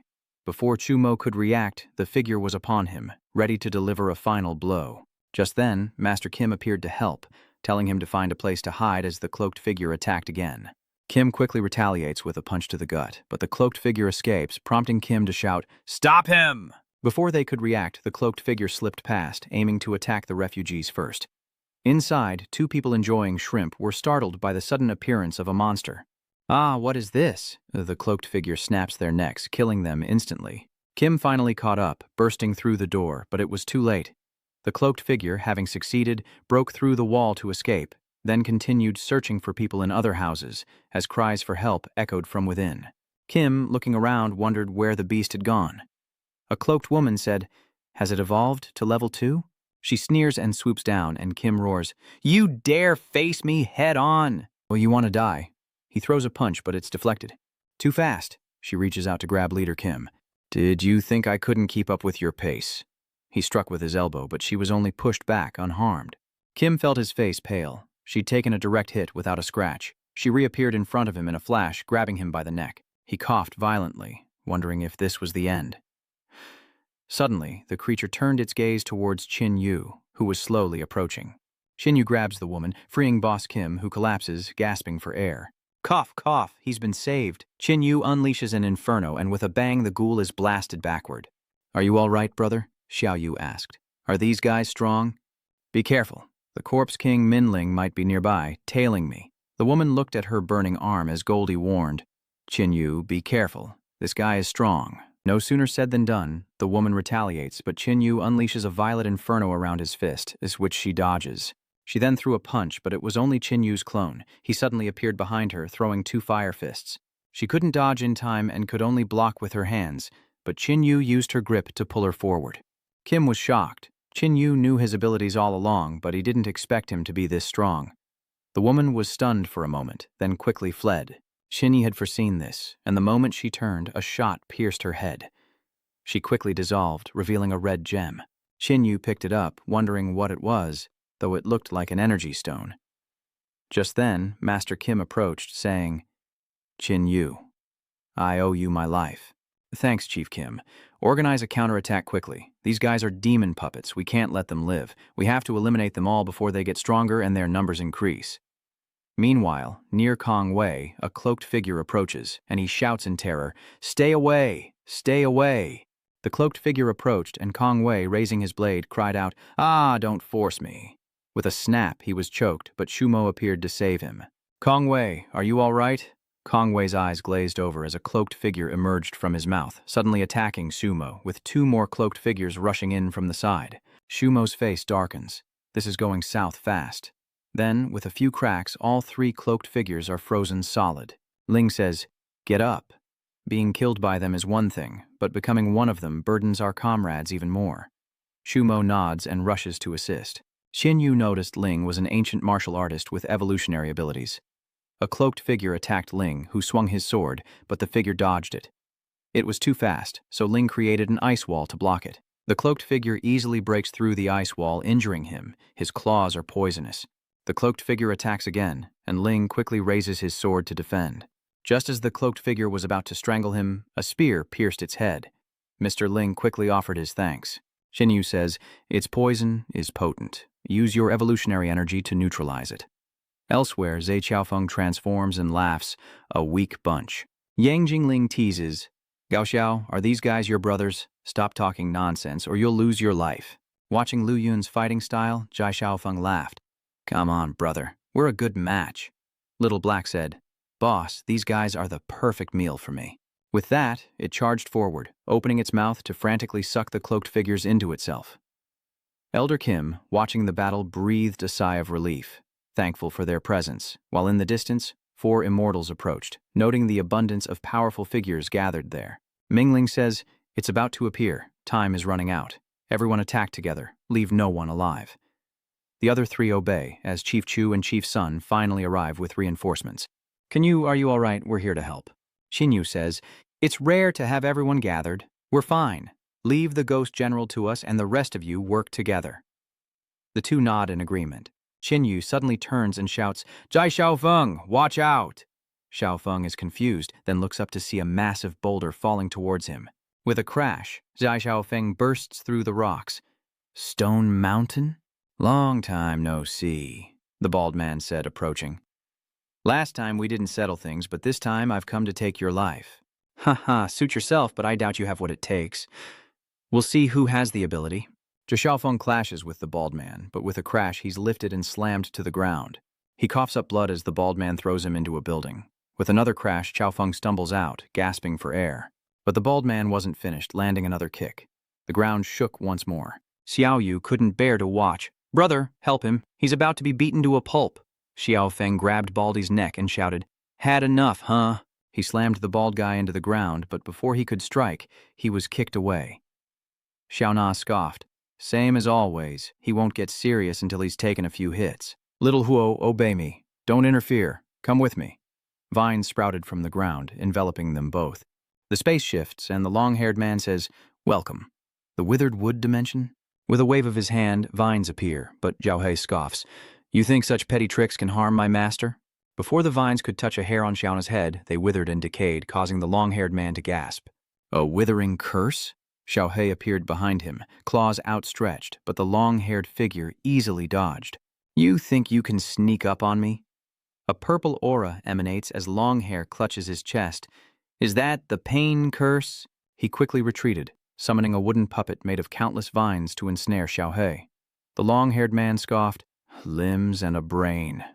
Before Shumo could react, the figure was upon him, ready to deliver a final blow. Just then, Master Kim appeared to help, telling him to find a place to hide as the cloaked figure attacked again. Kim quickly retaliates with a punch to the gut, but the cloaked figure escapes, prompting Kim to shout, "Stop him!" Before they could react, the cloaked figure slipped past, aiming to attack the refugees first. Inside, 2 people enjoying shrimp were startled by the sudden appearance of a monster. "Ah, what is this?" The cloaked figure snaps their necks, killing them instantly. Kim finally caught up, bursting through the door, but it was too late. The cloaked figure, having succeeded, broke through the wall to escape, then continued searching for people in other houses, as cries for help echoed from within. Kim, looking around, wondered where the beast had gone. A cloaked woman said, "Has it evolved to level 2? She sneers and swoops down, and Kim roars, "You dare face me head on!" "Well, you want to die." He throws a punch, but it's deflected. "Too fast." She reaches out to grab Leader Kim. "Did you think I couldn't keep up with your pace?" He struck with his elbow, but she was only pushed back, unharmed. Kim felt his face pale. She'd taken a direct hit without a scratch. She reappeared in front of him in a flash, grabbing him by the neck. He coughed violently, wondering if this was the end. Suddenly, the creature turned its gaze towards Qin Yu, who was slowly approaching. Qin Yu grabs the woman, freeing Boss Kim, who collapses, gasping for air. Cough, cough, he's been saved. Qin Yu unleashes an inferno, and with a bang the ghoul is blasted backward. "Are you all right, brother?" Xiao Yu asked. "Are these guys strong?" "Be careful. The Corpse King Minling might be nearby, tailing me." The woman looked at her burning arm as Goldie warned, "Qin Yu, be careful. This guy is strong." No sooner said than done. The woman retaliates, but Qin Yu unleashes a violet inferno around his fist, which she dodges. She then threw a punch, but it was only Qin Yu's clone. He suddenly appeared behind her, throwing 2 fire fists. She couldn't dodge in time and could only block with her hands, but Qin Yu used her grip to pull her forward. Kim was shocked. Qin Yu knew his abilities all along, but he didn't expect him to be this strong. The woman was stunned for a moment, then quickly fled. Shinny had foreseen this, and the moment she turned, a shot pierced her head. She quickly dissolved, revealing a red gem. Qin Yu picked it up, wondering what it was, though it looked like an energy stone. Just then, Master Kim approached, saying, Qin Yu. I owe you my life. Thanks, Chief Kim. Organize a counterattack quickly. These guys are demon puppets. We can't let them live. We have to eliminate them all before they get stronger and their numbers increase. Meanwhile, near Kong Wei, a cloaked figure approaches, and he shouts in terror, "Stay away! Stay away!" The cloaked figure approached, and Kong Wei, raising his blade, cried out, "Ah, don't force me." With a snap, he was choked, but Shumo appeared to save him. "Kong Wei, are you all right?" Kong Wei's eyes glazed over as a cloaked figure emerged from his mouth, suddenly attacking Shumo, with two more cloaked figures rushing in from the side. Shumo's face darkens. This is going south fast. Then, with a few cracks, all three cloaked figures are frozen solid. Ling says, "Get up." Being killed by them is one thing, but becoming one of them burdens our comrades even more. Shumo nods and rushes to assist. Qin Yu noticed Ling was an ancient martial artist with evolutionary abilities. A cloaked figure attacked Ling, who swung his sword, but the figure dodged it. It was too fast, so Ling created an ice wall to block it. The cloaked figure easily breaks through the ice wall, injuring him. His claws are poisonous. The cloaked figure attacks again, and Ling quickly raises his sword to defend. Just as the cloaked figure was about to strangle him, a spear pierced its head. Mr. Ling quickly offered his thanks. Qin Yu says, "Its poison is potent. Use your evolutionary energy to neutralize it." Elsewhere, Zhe Qiaofeng transforms and laughs, a weak bunch. Yang Jingling teases, "Gao Xiao, are these guys your brothers? Stop talking nonsense or you'll lose your life." Watching Lu Yun's fighting style, Zhe Xiaofeng laughed. "Come on, brother. We're a good match." Little Black said, "Boss, these guys are the perfect meal for me." With that, it charged forward, opening its mouth to frantically suck the cloaked figures into itself. Elder Kim, watching the battle, breathed a sigh of relief, thankful for their presence, while in the distance, 4 immortals approached, noting the abundance of powerful figures gathered there. Mingling says, "It's about to appear. Time is running out. Everyone attack together. Leave no one alive." The other 3 obey, as Chief Chu and Chief Sun finally arrive with reinforcements. Are you all right? We're here to help." Qin Yu says, "It's rare to have everyone gathered. We're fine. Leave the Ghost General to us and the rest of you work together." The two nod in agreement. Qin Yu suddenly turns and shouts, "Zhai Xiaofeng, watch out!" Xiaofeng is confused, then looks up to see a massive boulder falling towards him. With a crash, Zhai Xiaofeng bursts through the rocks. "Stone Mountain? Long time no see," the bald man said, approaching. "Last time we didn't settle things, but this time I've come to take your life." "Haha, suit yourself, but I doubt you have what it takes. We'll see who has the ability." Zhe Xiaofeng clashes with the bald man, but with a crash he's lifted and slammed to the ground. He coughs up blood as the bald man throws him into a building. With another crash, Xiaofeng stumbles out, gasping for air. But the bald man wasn't finished, landing another kick. The ground shook once more. Xiao Yu couldn't bear to watch. "Brother, help him. He's about to be beaten to a pulp." Xiaofeng grabbed Baldy's neck and shouted, "Had enough, huh?" He slammed the bald guy into the ground, but before he could strike, he was kicked away. Xiao Na scoffed. "Same as always. He won't get serious until he's taken a few hits." "Little Huo, obey me. Don't interfere. Come with me." Vines sprouted from the ground, enveloping them both. The space shifts, and the long-haired man says, "Welcome." The withered wood dimension? With a wave of his hand, vines appear, but Zhao He scoffs. "You think such petty tricks can harm my master?" Before the vines could touch a hair on Xiaona's head, they withered and decayed, causing the long-haired man to gasp. "A withering curse?" Xiao He appeared behind him, claws outstretched, but the long-haired figure easily dodged. "You think you can sneak up on me?" A purple aura emanates as Longhair clutches his chest. "Is that the pain curse?" He quickly retreated, summoning a wooden puppet made of countless vines to ensnare Xiao He. The long-haired man scoffed, "Limbs and a brain."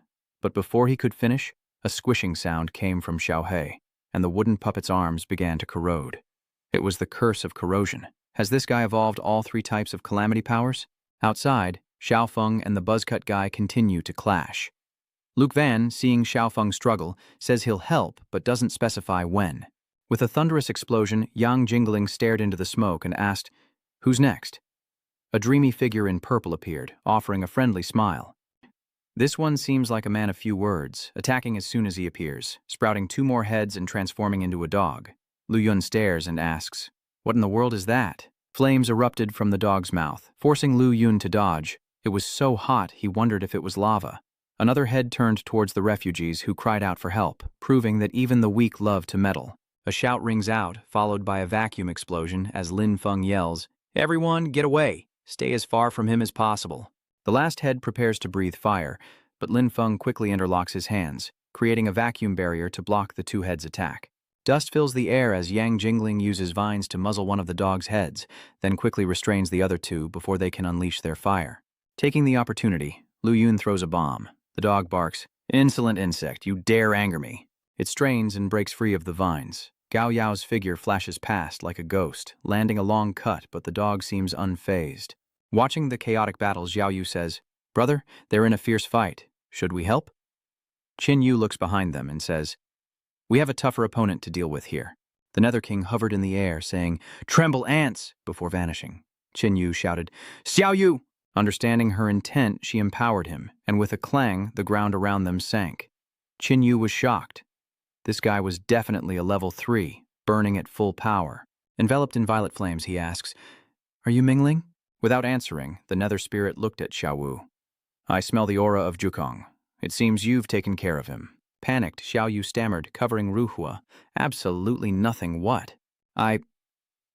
But before he could finish, a squishing sound came from Xiao He, and the wooden puppet's arms began to corrode. It was the curse of corrosion. Has this guy evolved all 3 types of calamity powers? Outside, Xiaofeng and the buzzcut guy continue to clash. Luke Van, seeing Xiaofeng struggle, says he'll help but doesn't specify when. With a thunderous explosion, Yang Jingling stared into the smoke and asked, "Who's next?" A dreamy figure in purple appeared, offering a friendly smile. This one seems like a man of few words, attacking as soon as he appears, sprouting 2 more heads and transforming into a dog. Lu Yun stares and asks, "What in the world is that?" Flames erupted from the dog's mouth, forcing Lu Yun to dodge. It was so hot he wondered if it was lava. Another head turned towards the refugees who cried out for help, proving that even the weak love to meddle. A shout rings out, followed by a vacuum explosion as Lin Feng yells, "Everyone, get away! Stay as far from him as possible." The last head prepares to breathe fire, but Lin Feng quickly interlocks his hands, creating a vacuum barrier to block the two heads' attack. Dust fills the air as Yang Jingling uses vines to muzzle one of the dog's heads, then quickly restrains the other two before they can unleash their fire. Taking the opportunity, Lu Yun throws a bomb. The dog barks, "Insolent insect, you dare anger me." It strains and breaks free of the vines. Gao Yao's figure flashes past like a ghost, landing a long cut, but the dog seems unfazed. Watching the chaotic battle, Xiao Yu says, "Brother, they're in a fierce fight. Should we help?" Qin Yu looks behind them and says, "We have a tougher opponent to deal with here." The Nether King hovered in the air, saying, "Tremble, ants!" before vanishing. Qin Yu shouted, "Xiao Yu!" Understanding her intent, she empowered him, and with a clang, the ground around them sank. Qin Yu was shocked. This guy was definitely a level 3, burning at full power. Enveloped in violet flames, he asks, "Are you Mingling?" Without answering, the Nether Spirit looked at Xiao Wu. "I smell the aura of Jukong. It seems you've taken care of him." Panicked, Xiao Yu stammered, covering Ruhua. "Absolutely nothing what?" I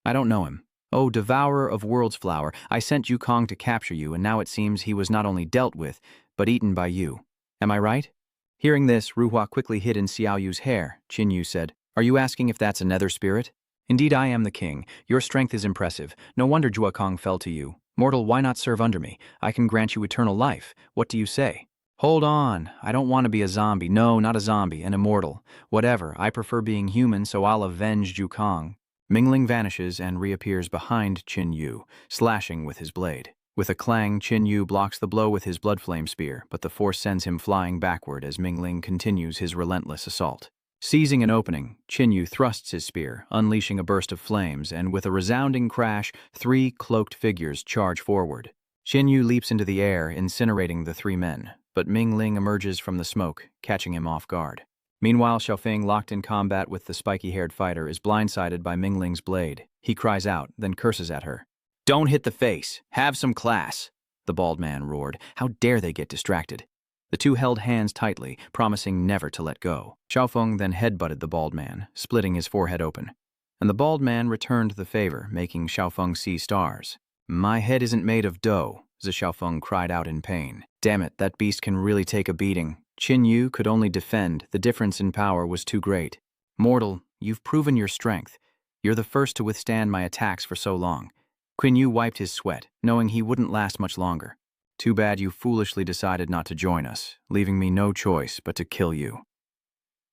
don't know him." "Oh, devourer of world's flower, I sent Jukong to capture you, and now it seems he was not only dealt with, but eaten by you. Am I right?" Hearing this, Ruhua quickly hid in Xiao Yu's hair. Qin Yu said, "Are you asking if that's a Nether Spirit?" "Indeed, I am the king. Your strength is impressive. No wonder Jukong fell to you. Mortal, why not serve under me? I can grant you eternal life. What do you say?" "Hold on. I don't want to be a zombie. No, not a zombie, an immortal. Whatever, I prefer being human, so I'll avenge Jukong." Mingling vanishes and reappears behind Qin Yu, slashing with his blade. With a clang, Qin Yu blocks the blow with his blood flame spear, but the force sends him flying backward as Mingling continues his relentless assault. Seizing an opening, Qin Yu thrusts his spear, unleashing a burst of flames, and with a resounding crash, 3 cloaked figures charge forward. Qin Yu leaps into the air, incinerating the 3 men, but Mingling emerges from the smoke, catching him off guard. Meanwhile, Xiaofeng, locked in combat with the spiky-haired fighter, is blindsided by Mingling's blade. He cries out, then curses at her. "Don't hit the face. Have some class," the bald man roared. How dare they get distracted? The two held hands tightly, promising never to let go. Xiaofeng then headbutted the bald man, splitting his forehead open. And the bald man returned the favor, making Xiaofeng see stars. "My head isn't made of dough," Xiaofeng cried out in pain. "Damn it, that beast can really take a beating." Qin Yu could only defend. The difference in power was too great. "Mortal, you've proven your strength. You're the first to withstand my attacks for so long." Qin Yu wiped his sweat, knowing he wouldn't last much longer. "Too bad you foolishly decided not to join us, leaving me no choice but to kill you."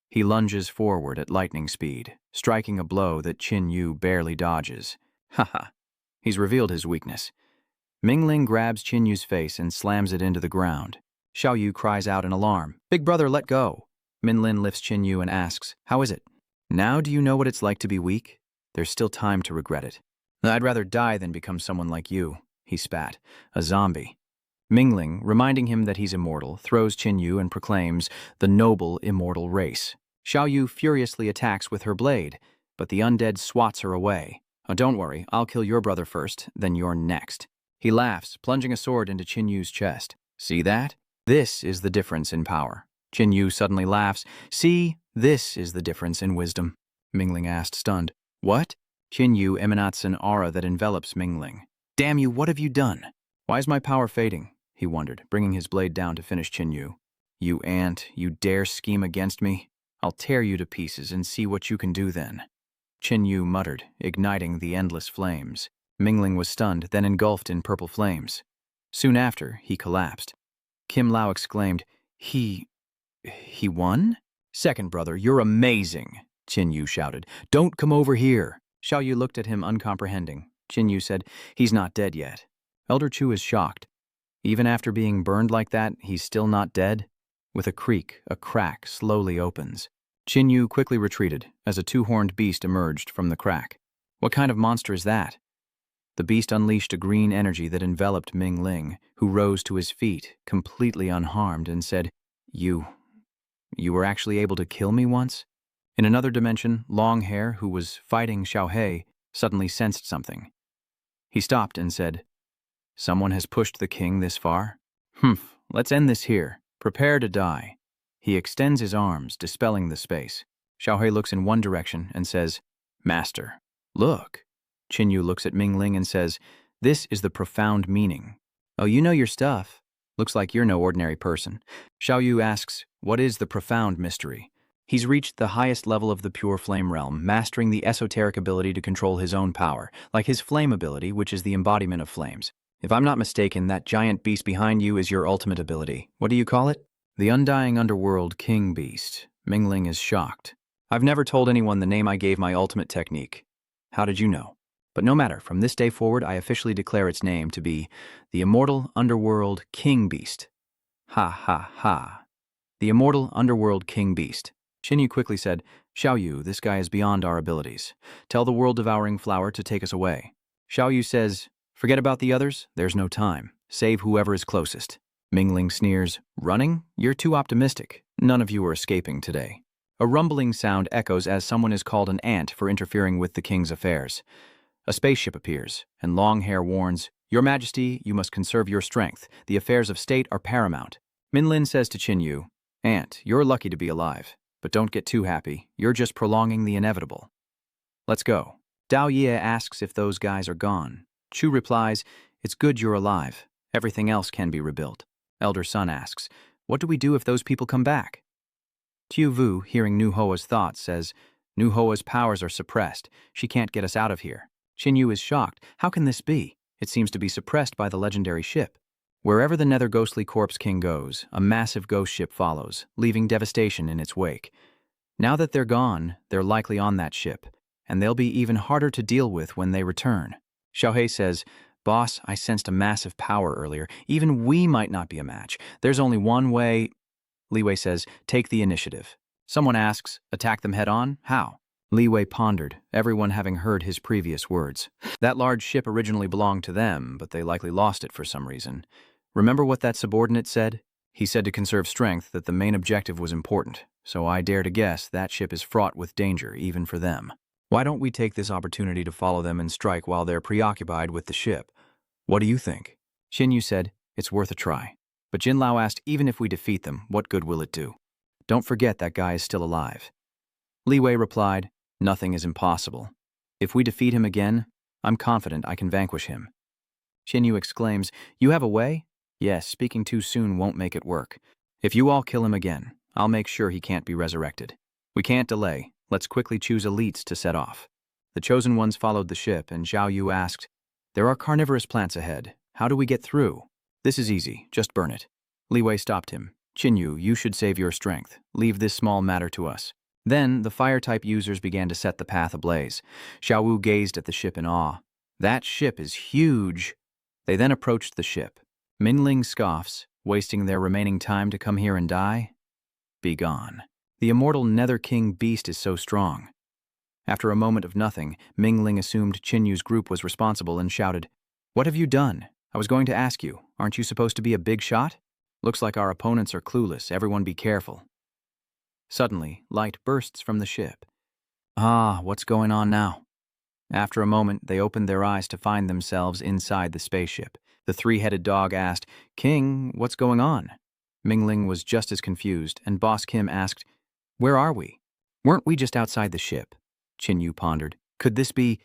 He lunges forward at lightning speed, striking a blow that Qin Yu barely dodges. Haha, he's revealed his weakness. Mingling grabs Qin Yu's face and slams it into the ground. Xiao Yu cries out in alarm, "Big brother, let go!" Minlin lifts Qin Yu and asks, "How is it?" "Now do you know what it's like to be weak? There's still time to regret it." "I'd rather die than become someone like you," he spat, "a zombie." Mingling, reminding him that he's immortal, throws Qin Yu and proclaims, "The noble immortal race." Xiao Yu furiously attacks with her blade, but the undead swats her away. "Oh, don't worry, I'll kill your brother first, then you're next." He laughs, plunging a sword into Qin Yu's chest. "See that? This is the difference in power." Qin Yu suddenly laughs. "See, this is the difference in wisdom." Mingling asked, stunned. "What?" Qin Yu emanates an aura that envelops Mingling. "Damn you, what have you done?" "Why is my power fading?" he wondered, bringing his blade down to finish Qin Yu. "You ant, you dare scheme against me? I'll tear you to pieces and see what you can do then." Qin Yu muttered, igniting the endless flames. Mingling was stunned, then engulfed in purple flames. Soon after, he collapsed. Kim Lao exclaimed, He won?" "Second brother, you're amazing," Qin Yu shouted. "Don't come over here." Xiao Yu looked at him uncomprehending. Qin Yu said, "He's not dead yet." Elder Chu is shocked. Even after being burned like that, he's still not dead? With a creak, a crack slowly opens. Qin Yu quickly retreated as a 2-horned beast emerged from the crack. What kind of monster is that? The beast unleashed a green energy that enveloped Ming Ling, who rose to his feet, completely unharmed, and said, You were actually able to kill me once?" In another dimension, Longhair, who was fighting Xiao He, suddenly sensed something. He stopped and said, "Someone has pushed the king this far? Let's end this here. Prepare to die. He extends his arms, dispelling the space. Xiaohui looks in one direction and says, Master, look. Qinyu looks at Mingling and says, This is the profound meaning. Oh, you know your stuff. Looks like you're no ordinary person. Xiaoyu asks, What is the profound mystery? He's reached the highest level of the pure flame realm, mastering the esoteric ability to control his own power, like his flame ability, which is the embodiment of flames. If I'm not mistaken, that giant beast behind you is your ultimate ability. What do you call it? The undying underworld king beast. Mingling is shocked. I've never told anyone the name I gave my ultimate technique. How did you know? But no matter, from this day forward, I officially declare its name to be the immortal underworld king beast. Ha ha ha. The immortal underworld king beast. Qinyu quickly said, Xiaoyu, this guy is beyond our abilities. Tell the world-devouring flower to take us away. Xiaoyu says, Forget about the others, there's no time. Save whoever is closest. Mingling sneers, Running? You're too optimistic. None of you are escaping today. A rumbling sound echoes as someone is called an ant for interfering with the king's affairs. A spaceship appears, and Longhair warns, Your Majesty, you must conserve your strength. The affairs of state are paramount. Minlin says to Qinyu, Ant, you're lucky to be alive. But don't get too happy. You're just prolonging the inevitable. Let's go. Dao Ye asks if those guys are gone. Chu replies, It's good you're alive. Everything else can be rebuilt. Elder Sun asks, What do we do if those people come back? Tu Vu, hearing Nu Hoa's thoughts, says, Nu Hoa's powers are suppressed. She can't get us out of here. Qinyu is shocked. How can this be? It seems to be suppressed by the legendary ship. Wherever the Nether Ghostly Corpse King goes, a massive ghost ship follows, leaving devastation in its wake. Now that they're gone, they're likely on that ship, and they'll be even harder to deal with when they return. Xiaohei says, Boss, I sensed a massive power earlier. Even we might not be a match. There's only one way. Li Wei says, Take the initiative. Someone asks, Attack them head on? How? Li Wei pondered, everyone having heard his previous words. That large ship originally belonged to them, but they likely lost it for some reason. Remember what that subordinate said? He said to conserve strength that the main objective was important, so I dare to guess that ship is fraught with danger, even for them. Why don't we take this opportunity to follow them and strike while they're preoccupied with the ship? What do you think? Xinyu said, It's worth a try. But Jin Lao asked, Even if we defeat them, what good will it do? Don't forget that guy is still alive. Li Wei replied, Nothing is impossible. If we defeat him again, I'm confident I can vanquish him. Xinyu exclaims, You have a way? Yes, speaking too soon won't make it work. If you all kill him again, I'll make sure he can't be resurrected. We can't delay. Let's quickly choose elites to set off. The chosen ones followed the ship, and Zhao Yu asked, There are carnivorous plants ahead. How do we get through? This is easy. Just burn it. Li Wei stopped him. Qinyu, you should save your strength. Leave this small matter to us. Then, the fire-type users began to set the path ablaze. Xiao Wu gazed at the ship in awe. That ship is huge. They then approached the ship. Minling scoffs, wasting their remaining time to come here and die? Be gone. The immortal Nether King beast is so strong. After a moment of nothing, Mingling assumed Qinyu's group was responsible and shouted, What have you done? I was going to ask you, aren't you supposed to be a big shot? Looks like our opponents are clueless. Everyone be careful. Suddenly, light bursts from the ship. Ah, what's going on now? After a moment, they opened their eyes to find themselves inside the spaceship. The three-headed dog asked, King, what's going on? Mingling was just as confused, and Boss Kim asked, Where are we? Weren't we just outside the ship? Qinyu pondered. Could this be...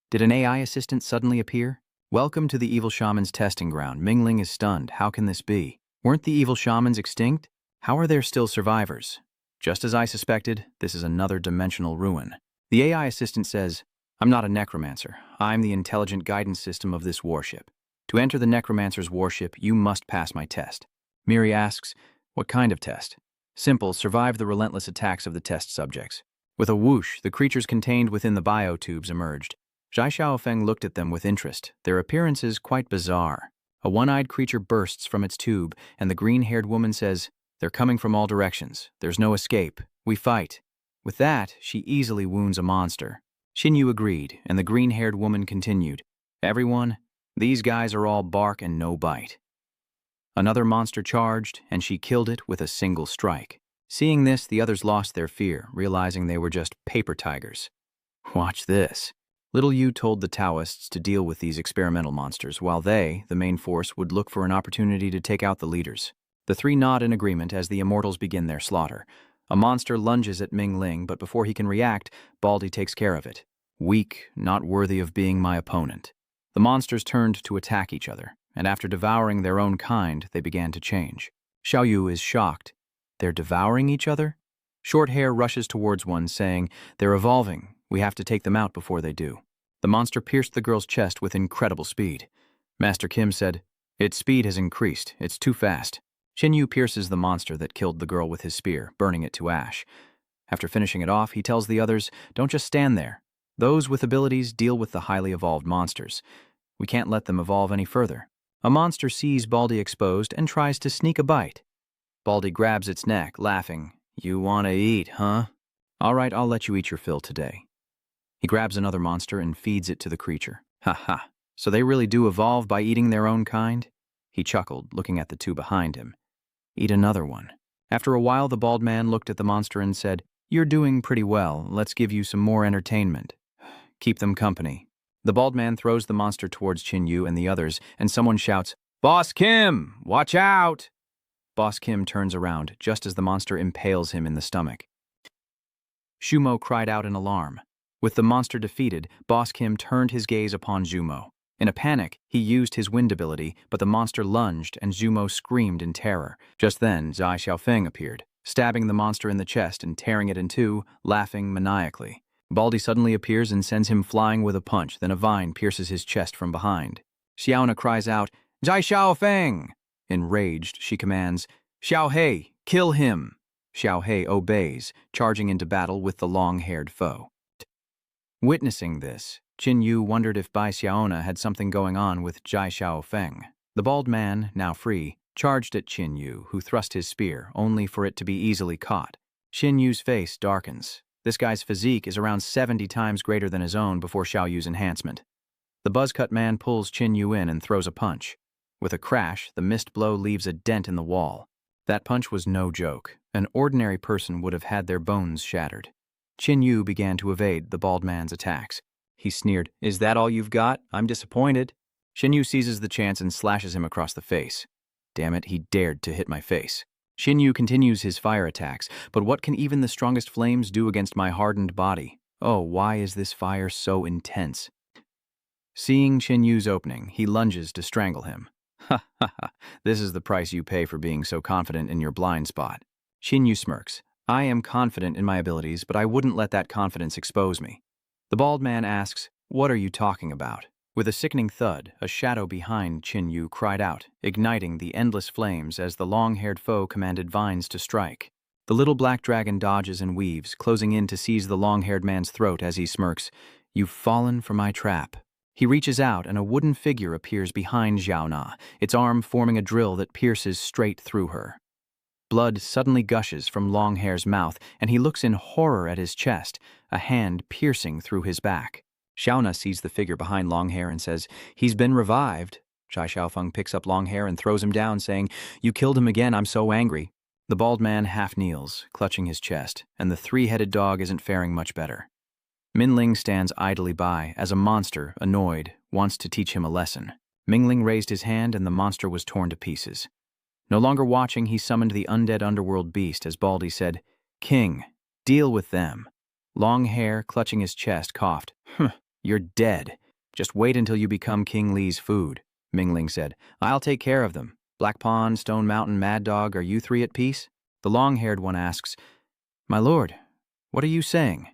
Did an AI assistant suddenly appear? Welcome to the evil shaman's testing ground. Mingling is stunned. How can this be? Weren't the evil shamans extinct? How are there still survivors? Just as I suspected, this is another dimensional ruin. The AI assistant says, I'm not a necromancer. I'm the intelligent guidance system of this warship. To enter the necromancer's warship, you must pass my test. Miri asks, What kind of test? Simple, survive the relentless attacks of the test subjects. With a whoosh, the creatures contained within the biotubes emerged. Zhai Xiaofeng looked at them with interest, their appearance is quite bizarre. A one-eyed creature bursts from its tube, and the green-haired woman says, They're coming from all directions. There's no escape. We fight. With that, she easily wounds a monster. Xinyu agreed, and the green-haired woman continued, Everyone, these guys are all bark and no bite. Another monster charged, and she killed it with a single strike. Seeing this, the others lost their fear, realizing they were just paper tigers. Watch this. Little Yu told the Taoists to deal with these experimental monsters, while they, the main force, would look for an opportunity to take out the leaders. The three nod in agreement as the immortals begin their slaughter. A monster lunges at Ming Ling, but before he can react, Baldy takes care of it. Weak, not worthy of being my opponent. The monsters turned to attack each other, and after devouring their own kind, they began to change. Xiaoyu is shocked. They're devouring each other? Short Hair rushes towards one, saying, "They're evolving. We have to take them out before they do." The monster pierced the girl's chest with incredible speed. Master Kim said, "Its speed has increased. It's too fast." Qin pierces the monster that killed the girl with his spear, burning it to ash. After finishing it off, he tells the others, "Don't just stand there. Those with abilities deal with the highly evolved monsters. We can't let them evolve any further." A monster sees Baldy exposed and tries to sneak a bite. Baldy grabs its neck, laughing. "You want to eat, huh? All right, I'll let you eat your fill today." He grabs another monster and feeds it to the creature. "Ha ha, so they really do evolve by eating their own kind?" He chuckled, looking at the two behind him. "Eat another one." After a while, the bald man looked at the monster and said, "You're doing pretty well. Let's give you some more entertainment. Keep them company." The bald man throws the monster towards Qin and the others, and someone shouts, "Boss Kim, watch out!" Boss Kim turns around, just as the monster impales him in the stomach. Shumo cried out in alarm. With the monster defeated, Boss Kim turned his gaze upon Zumo. In a panic, he used his wind ability, but the monster lunged and Zumo screamed in terror. Just then, Zai Xiaofeng appeared, stabbing the monster in the chest and tearing it in two, laughing maniacally. Baldy suddenly appears and sends him flying with a punch, then a vine pierces his chest from behind. Xiaona cries out, "Zai Xiaofeng!" Enraged, she commands, "Xiao Hei, kill him!" Xiao Hei obeys, charging into battle with the long-haired foe. Witnessing this, Qin Yu wondered if Bai Xiaona had something going on with Zai Xiaofeng. The bald man, now free, charged at Qin Yu, who thrust his spear, only for it to be easily caught. Qin Yu's face darkens. This guy's physique is around 70 times greater than his own before Xiao Yu's enhancement. The buzzcut man pulls Qin Yu in and throws a punch. With a crash, the missed blow leaves a dent in the wall. That punch was no joke. An ordinary person would have had their bones shattered. Qin Yu began to evade the bald man's attacks. He sneered, "Is that all you've got? I'm disappointed." Qin Yu seizes the chance and slashes him across the face. Damn it, he dared to hit my face. Qin Yu continues his fire attacks, but what can even the strongest flames do against my hardened body? Oh, why is this fire so intense? Seeing Qin Yu's opening, he lunges to strangle him. "Ha ha ha, this is the price you pay for being so confident in your blind spot." Qin Yu smirks. "I am confident in my abilities, but I wouldn't let that confidence expose me." The bald man asks, "What are you talking about?" With a sickening thud, a shadow behind Qin Yu cried out, igniting the endless flames as the long-haired foe commanded vines to strike. The little black dragon dodges and weaves, closing in to seize the long-haired man's throat as he smirks, "You've fallen for my trap." He reaches out and a wooden figure appears behind Xiao Na, its arm forming a drill that pierces straight through her. Blood suddenly gushes from Longhair's mouth, and he looks in horror at his chest, a hand piercing through his back. Xiao Na sees the figure behind Longhair and says, "He's been revived." Zai Xiaofeng picks up Longhair and throws him down, saying, "You killed him again, I'm so angry." The bald man half kneels, clutching his chest, and the three-headed dog isn't faring much better. Minling stands idly by, as a monster, annoyed, wants to teach him a lesson. Mingling raised his hand and the monster was torn to pieces. No longer watching, he summoned the undead underworld beast as Baldy said, "King, deal with them." Longhair, clutching his chest, coughed. "You're dead. Just wait until you become King Li's food," Mingling said. "I'll take care of them. Black Pond, Stone Mountain, Mad Dog, are you three at peace?" The long-haired one asks, "My lord, what are you saying?"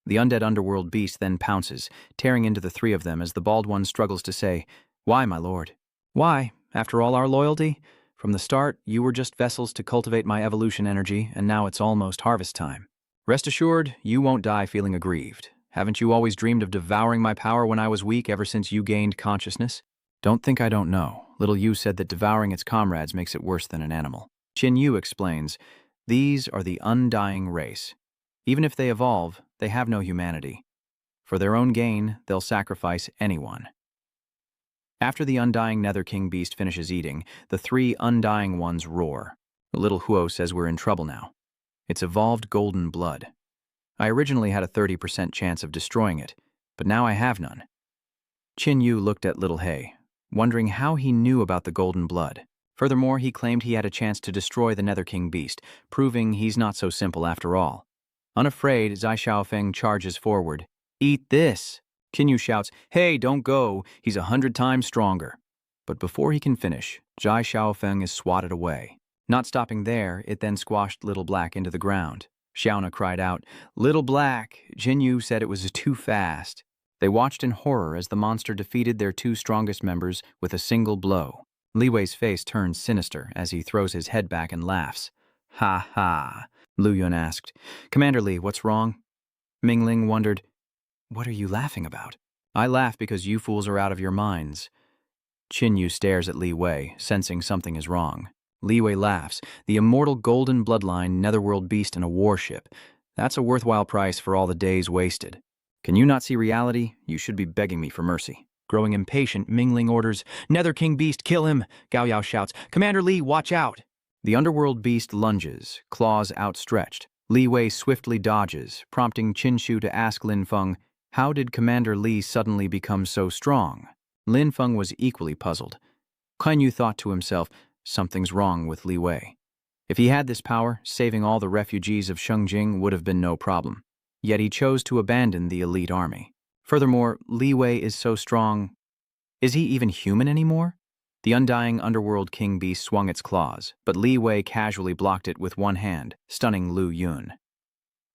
The undead underworld beast then pounces, tearing into the three of them as the bald one struggles to say, "Why, my lord? Why, after all our loyalty? From the start, you were just vessels to cultivate my evolution energy, and now it's almost harvest time. Rest assured, you won't die feeling aggrieved. Haven't you always dreamed of devouring my power when I was weak ever since you gained consciousness? Don't think I don't know. Little Yu said that devouring its comrades makes it worse than an animal." Qin Yu explains, "These are the undying race. Even if they evolve, they have no humanity. For their own gain, they'll sacrifice anyone." After the undying Nether King beast finishes eating, the three undying ones roar. Little Huo says we're in trouble now. It's evolved golden blood. I originally had a 30% chance of destroying it, but now I have none. Qin Yu looked at Little Hei, wondering how he knew about the golden blood. Furthermore, he claimed he had a chance to destroy the Nether King beast, proving he's not so simple after all. Unafraid, Zai Xiaofeng charges forward. "Eat this!" Qin Yu shouts, "Hey, don't go! He's 100 times stronger!" But before he can finish, Zai Xiaofeng is swatted away. Not stopping there, it then squashed Little Black into the ground. Xiaona cried out, "Little Black!" Qin Yu said it was too fast. They watched in horror as the monster defeated their two strongest members with a single blow. Li Wei's face turns sinister as he throws his head back and laughs. "Ha ha," Lu Yun asked. "Commander Li, what's wrong?" Mingling wondered, "What are you laughing about?" "I laugh because you fools are out of your minds." Qin Yu stares at Li Wei, sensing something is wrong. Li Wei laughs. "The immortal golden bloodline netherworld beast in a warship. That's a worthwhile price for all the days wasted. Can you not see reality? You should be begging me for mercy." Growing impatient, Mingling orders, "Nether King beast, kill him!" Gao Yao shouts, "Commander Li, watch out!" The underworld beast lunges, claws outstretched. Li Wei swiftly dodges, prompting Qin Shu to ask Lin Feng, "How did Commander Li suddenly become so strong?" Lin Feng was equally puzzled. Kuan Yu thought to himself, something's wrong with Li Wei. If he had this power, saving all the refugees of Shengjing would have been no problem. Yet he chose to abandon the elite army. Furthermore, Li Wei is so strong. Is he even human anymore? The undying underworld king beast swung its claws, but Li Wei casually blocked it with one hand, stunning Lu Yun.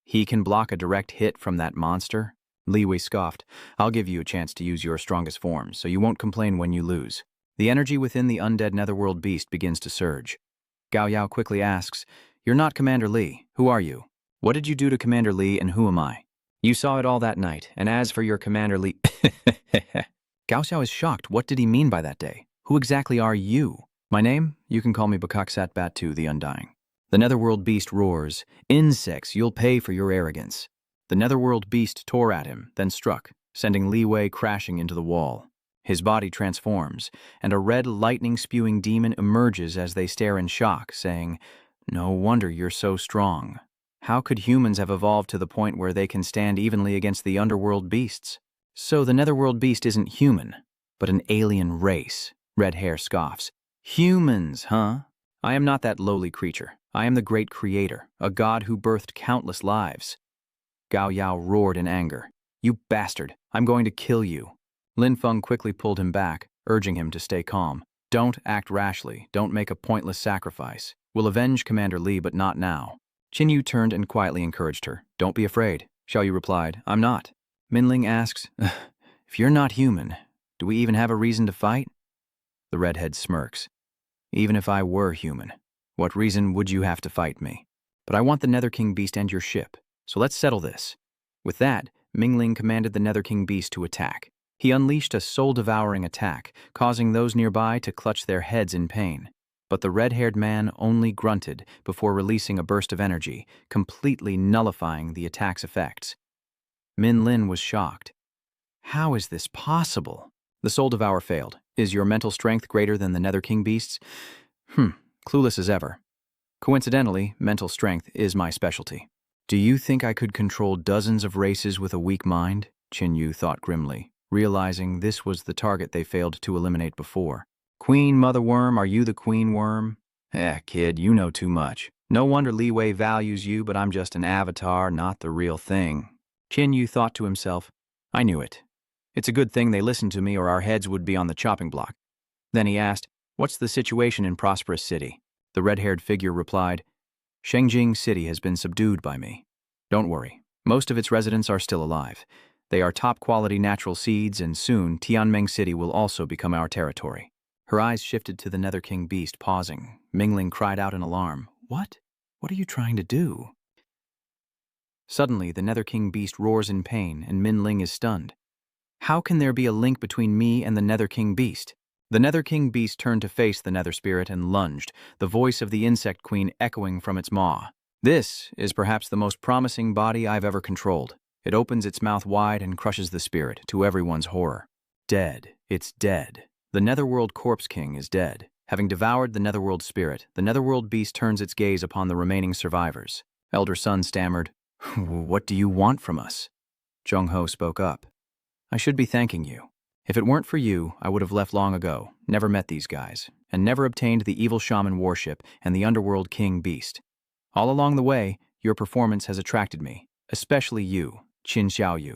"He can block a direct hit from that monster?" Li Wei scoffed. "I'll give you a chance to use your strongest form, so you won't complain when you lose." The energy within the undead netherworld beast begins to surge. Gao Yao quickly asks, "You're not Commander Li. Who are you? What did you do to Commander Li, and who am I?" "You saw it all that night, and as for your Commander Li..." Gao Xiao is shocked. What did he mean by that day? Who exactly are you? "My name? You can call me Bakaksat Batu the Undying." The netherworld beast roars, "Insects, you'll pay for your arrogance." The netherworld beast tore at him, then struck, sending Li Wei crashing into the wall. His body transforms, and a red lightning-spewing demon emerges as they stare in shock, saying, "No wonder you're so strong. How could humans have evolved to the point where they can stand evenly against the underworld beasts?" "So the netherworld beast isn't human, but an alien race," Red Hair scoffs. "Humans, huh? I am not that lowly creature. I am the great creator, a god who birthed countless lives." Gao Yao roared in anger. "You bastard, I'm going to kill you." Lin Feng quickly pulled him back, urging him to stay calm. "Don't act rashly, don't make a pointless sacrifice. We'll avenge Commander Li, but not now." Qin Yu turned and quietly encouraged her. "Don't be afraid." Xiao Yu replied, "I'm not." Minling asks, "If you're not human, do we even have a reason to fight?" The redhead smirks. "Even if I were human, what reason would you have to fight me? But I want the Nether King beast and your ship, so let's settle this." With that, Mingling commanded the Nether King beast to attack. He unleashed a soul-devouring attack, causing those nearby to clutch their heads in pain. But the red-haired man only grunted before releasing a burst of energy, completely nullifying the attack's effects. Min Lin was shocked. "How is this possible?" The Soul Devour failed. "Is your mental strength greater than the Nether King beast's?" Clueless as ever. Coincidentally, mental strength is my specialty. "Do you think I could control dozens of races with a weak mind?" Qin Yu thought grimly, realizing this was the target they failed to eliminate before. "Queen Mother Worm, are you the Queen Worm?" Kid, you know too much. No wonder Li Wei values you, but I'm just an avatar, not the real thing." Qin Yu thought to himself, "I knew it. It's a good thing they listened to me or our heads would be on the chopping block." Then he asked, "What's the situation in Prosperous City?" The red-haired figure replied, "Shengjing City has been subdued by me. Don't worry, most of its residents are still alive. They are top-quality natural seeds, and soon Tianmeng City will also become our territory." Her eyes shifted to the Nether King beast, pausing. Mingling cried out in alarm, "What? What are you trying to do?" Suddenly, the Nether King beast roars in pain, and Minling is stunned. "How can there be a link between me and the Nether King beast?" The Nether King beast turned to face the Nether Spirit and lunged, the voice of the Insect Queen echoing from its maw. "This is perhaps the most promising body I've ever controlled." It opens its mouth wide and crushes the spirit, to everyone's horror. Dead. It's dead. The Netherworld Corpse King is dead. Having devoured the Netherworld spirit, the Netherworld beast turns its gaze upon the remaining survivors. Elder Sun stammered, "What do you want from us?" Jung Ho spoke up. "I should be thanking you. If it weren't for you, I would have left long ago, never met these guys, and never obtained the evil shaman warship and the underworld king beast. All along the way, your performance has attracted me, especially you, Qin Xiaoyu.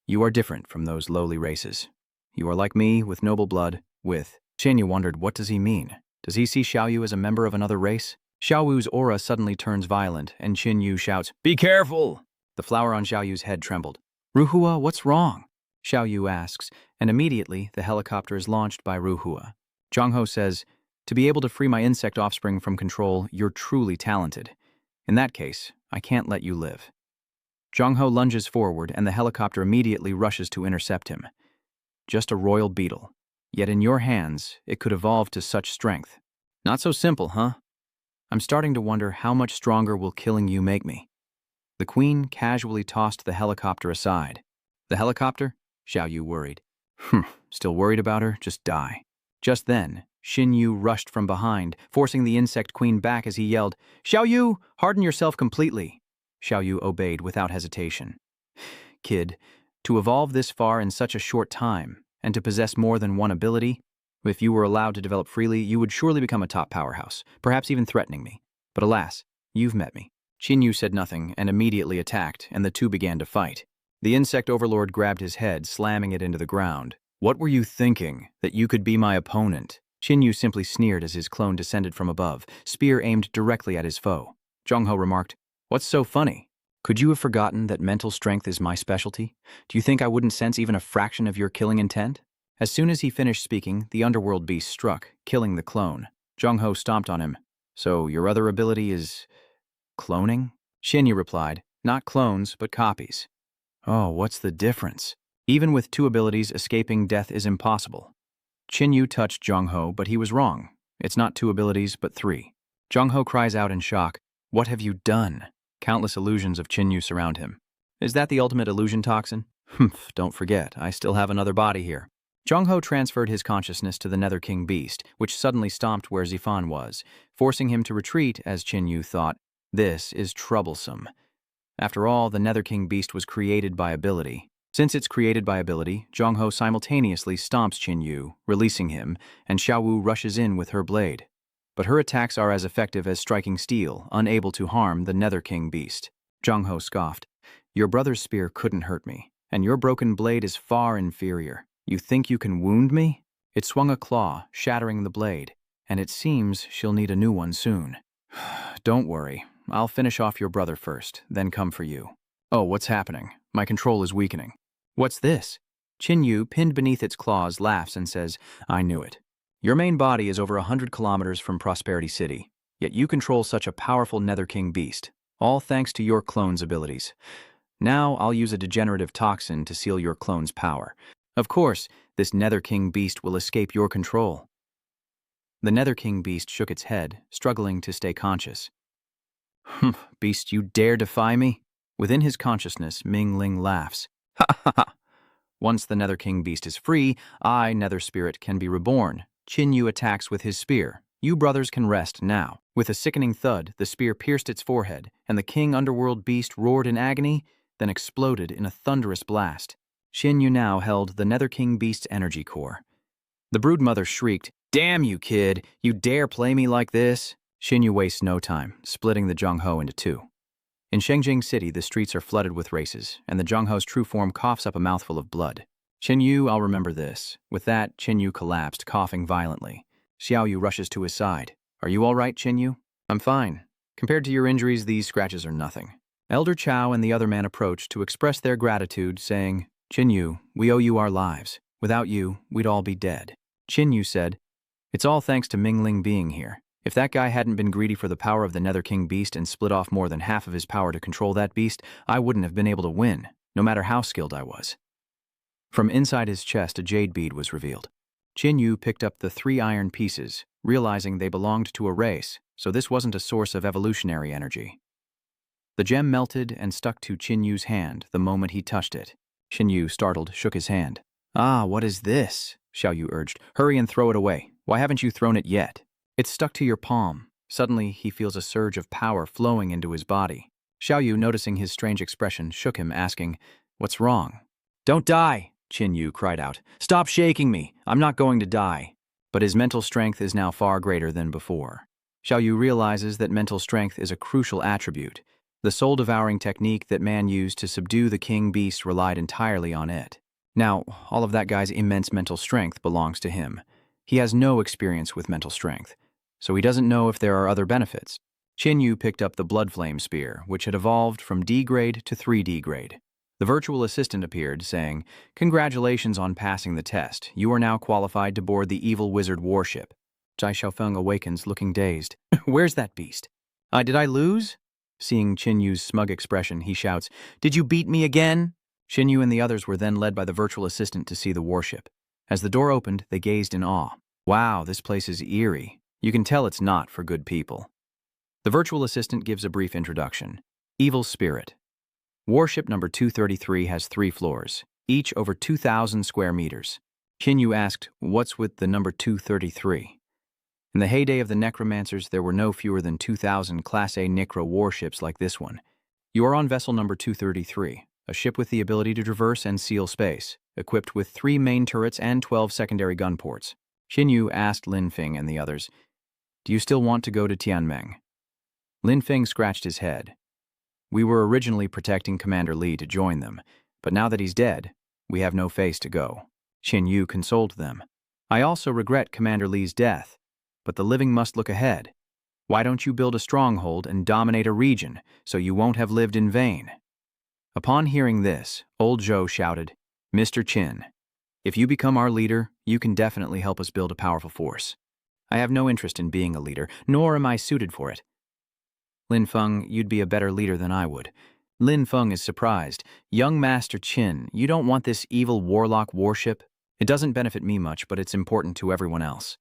You are different from those lowly races. You are like me, with noble blood, with... Xianyu wondered, what does he mean? Does he see Xiaoyu as a member of another race? Xiaoyu's aura suddenly turns violent, and Qin Yu shouts, "Be careful!" The flower on Xiaoyu's head trembled. "Ruhua, what's wrong?" Xiaoyu asks, and immediately the helicopter is launched by Ruhua. Zhongho says, "To be able to free my insect offspring from control, you're truly talented. In that case, I can't let you live." Zhongho lunges forward, and the helicopter immediately rushes to intercept him. Just a royal beetle. Yet in your hands, it could evolve to such strength. Not so simple, huh? I'm starting to wonder how much stronger will killing you make me. The queen casually tossed the helicopter aside. The helicopter? Xiaoyu worried. Still worried about her? Just die. Just then, Xin Yu rushed from behind, forcing the insect queen back as he yelled, "Xiaoyu, harden yourself completely." Xiaoyu obeyed without hesitation. Kid, to evolve this far in such a short time, and to possess more than one ability, if you were allowed to develop freely, you would surely become a top powerhouse, perhaps even threatening me. But alas, you've met me. Xin Yu said nothing and immediately attacked, and the two began to fight. The insect overlord grabbed his head, slamming it into the ground. "What were you thinking? That you could be my opponent?" Xin Yu simply sneered as his clone descended from above, spear aimed directly at his foe. Zhongho remarked, "What's so funny? Could you have forgotten that mental strength is my specialty? Do you think I wouldn't sense even a fraction of your killing intent?" As soon as he finished speaking, the underworld beast struck, killing the clone. Zhongho stomped on him. "So your other ability is... cloning?" Xin Yu replied, "Not clones, but copies." "Oh, what's the difference?" "Even with two abilities, escaping death is impossible." Qin Yu touched Zhongho, but he was wrong. It's not two abilities, but three. Zhongho cries out in shock, "What have you done?" Countless illusions of Qin Yu surround him. "Is that the ultimate illusion toxin?" "Humph, don't forget, I still have another body here." Zhongho transferred his consciousness to the Nether King beast, which suddenly stomped where Zifan was, forcing him to retreat as Qin Yu thought, "This is troublesome." After all, the Nether King beast was created by ability. Since it's created by ability, Zhongho simultaneously stomps Qin Yu, releasing him, and Xiaowu rushes in with her blade. But her attacks are as effective as striking steel, unable to harm the Nether King beast. Zhongho scoffed, "Your brother's spear couldn't hurt me, and your broken blade is far inferior. You think you can wound me?" It swung a claw, shattering the blade, and it seems she'll need a new one soon. "Don't worry, I'll finish off your brother first, then come for you." "Oh, what's happening? My control is weakening." "What's this?" Qin Yu, pinned beneath its claws, laughs and says, "I knew it. Your main body is over 100 kilometers from Prosperity City, yet you control such a powerful Nether King beast, all thanks to your clone's abilities. Now I'll use a degenerative toxin to seal your clone's power. Of course, this Nether King beast will escape your control." The Nether King beast shook its head, struggling to stay conscious. "Humph, beast, you dare defy me?" Within his consciousness, Ming Ling laughs. "Ha ha ha! Once the Nether King beast is free, I, Nether Spirit, can be reborn." Qin Yu attacks with his spear. "You brothers can rest now." With a sickening thud, the spear pierced its forehead, and the King Underworld beast roared in agony, then exploded in a thunderous blast. Qin Yu now held the Nether King beast's energy core. The broodmother shrieked, "Damn you, kid! You dare play me like this?" Qin Yu wastes no time, splitting the Zhongho into two. In Shengjing City, the streets are flooded with races, and the Zhongho's true form coughs up a mouthful of blood. "Qin Yu, I'll remember this." With that, Qin Yu collapsed, coughing violently. Xiaoyu rushes to his side. "Are you all right, Qin Yu?" "I'm fine. Compared to your injuries, these scratches are nothing." Elder Chao and the other man approached to express their gratitude, saying, "Qin Yu, we owe you our lives. Without you, we'd all be dead." Qin Yu said, "It's all thanks to Ming Ling being here. If that guy hadn't been greedy for the power of the Nether King beast and split off more than half of his power to control that beast, I wouldn't have been able to win, no matter how skilled I was." From inside his chest, a jade bead was revealed. Qin Yu picked up the 3 iron pieces, realizing they belonged to a race, so this wasn't a source of evolutionary energy. The gem melted and stuck to Qin Yu's hand the moment he touched it. Qin Yu, startled, shook his hand. "Ah, what is this?" Xiaoyu urged. "Hurry and throw it away. Why haven't you thrown it yet?" "It's stuck to your palm." Suddenly, he feels a surge of power flowing into his body. Xiaoyu, noticing his strange expression, shook him, asking, "What's wrong?" "Don't die!" Qin Yu cried out. Stop shaking me! I'm not going to die. But his mental strength is now far greater than before. Xiao Yu realizes that mental strength is a crucial attribute. The soul-devouring technique that man used to subdue the king beast relied entirely on it. Now, all of that guy's immense mental strength belongs to him. He has no experience with mental strength, so he doesn't know if there are other benefits. Qin Yu picked up the Blood Flame Spear, which had evolved from D grade to 3D grade. The virtual assistant appeared, saying, Congratulations on passing the test. You are now qualified to board the evil wizard warship. Zhai Xiaofeng awakens, looking dazed. Where's that beast? Did I lose? Seeing Qin Yu's smug expression, he shouts, Did you beat me again? Qin Yu and the others were then led by the virtual assistant to see the warship. As the door opened, they gazed in awe. Wow, this place is eerie. You can tell it's not for good people. The virtual assistant gives a brief introduction. Evil Spirit. Warship number 233 has 3 floors, each over 2,000 square meters. Qin Yu asked, What's with the number 233? In the heyday of the Necromancers, there were no fewer than 2,000 Class A Necro warships like this one. You are on vessel number 233, a ship with the ability to traverse and seal space, equipped with 3 main turrets and 12 secondary gun ports. Qin Yu asked Lin Feng and the others, Do you still want to go to Tianmeng? Lin Feng scratched his head. We were originally protecting Commander Li to join them, but now that he's dead, we have no face to go. Qin Yu consoled them. I also regret Commander Li's death, but the living must look ahead. Why don't you build a stronghold and dominate a region so you won't have lived in vain? Upon hearing this, old Zhou shouted, Mr. Qin, if you become our leader, you can definitely help us build a powerful force. I have no interest in being a leader, nor am I suited for it. Lin Feng, you'd be a better leader than I would. Lin Feng is surprised. Young Master Qin, you don't want this evil warlock warship? It doesn't benefit me much, but it's important to everyone else.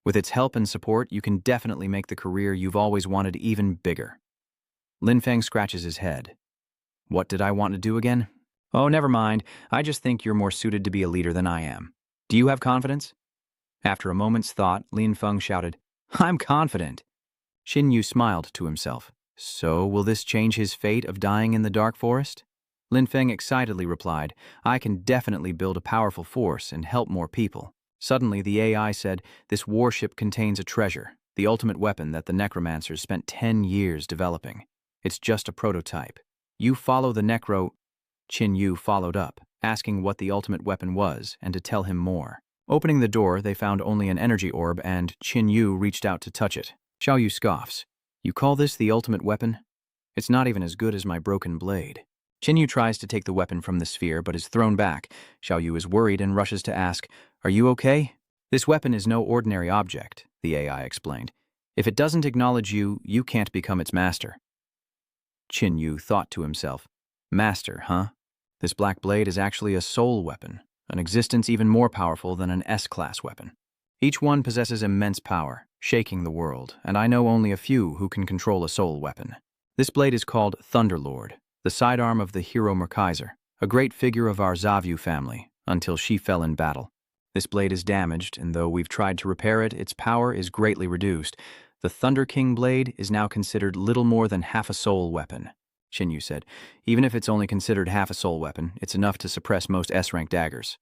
With its help and support, you can definitely make the career you've always wanted even bigger. Lin Feng scratches his head. What did I want to do again? Oh, never mind. I just think you're more suited to be a leader than I am. Do you have confidence? After a moment's thought, Lin Feng shouted, I'm confident. Qin Yu smiled to himself. So, will this change his fate of dying in the dark forest? Lin Feng excitedly replied, I can definitely build a powerful force and help more people. Suddenly, the AI said, This warship contains a treasure, the ultimate weapon that the Necromancers spent 10 years developing. It's just a prototype. You follow the Necro... Qin Yu followed up, asking what the ultimate weapon was and to tell him more. Opening the door, they found only an energy orb and Qin Yu reached out to touch it. Xiao Yu scoffs. You call this the ultimate weapon? It's not even as good as my broken blade. Qin Yu tries to take the weapon from the sphere but is thrown back. Xiao Yu is worried and rushes to ask, Are you okay? This weapon is no ordinary object, the AI explained. If it doesn't acknowledge you, you can't become its master. Qin Yu thought to himself, Master, huh? This black blade is actually a soul weapon, an existence even more powerful than an S-class weapon. Each one possesses immense power, shaking the world, and I know only a few who can control a soul weapon. This blade is called Thunderlord, the sidearm of the hero Merkaiser, a great figure of our Zavyu family, until she fell in battle. This blade is damaged, and though we've tried to repair it, its power is greatly reduced. The Thunder King blade is now considered little more than half a soul weapon, Qin Yu said. Even if it's only considered half a soul weapon, it's enough to suppress most S-rank daggers.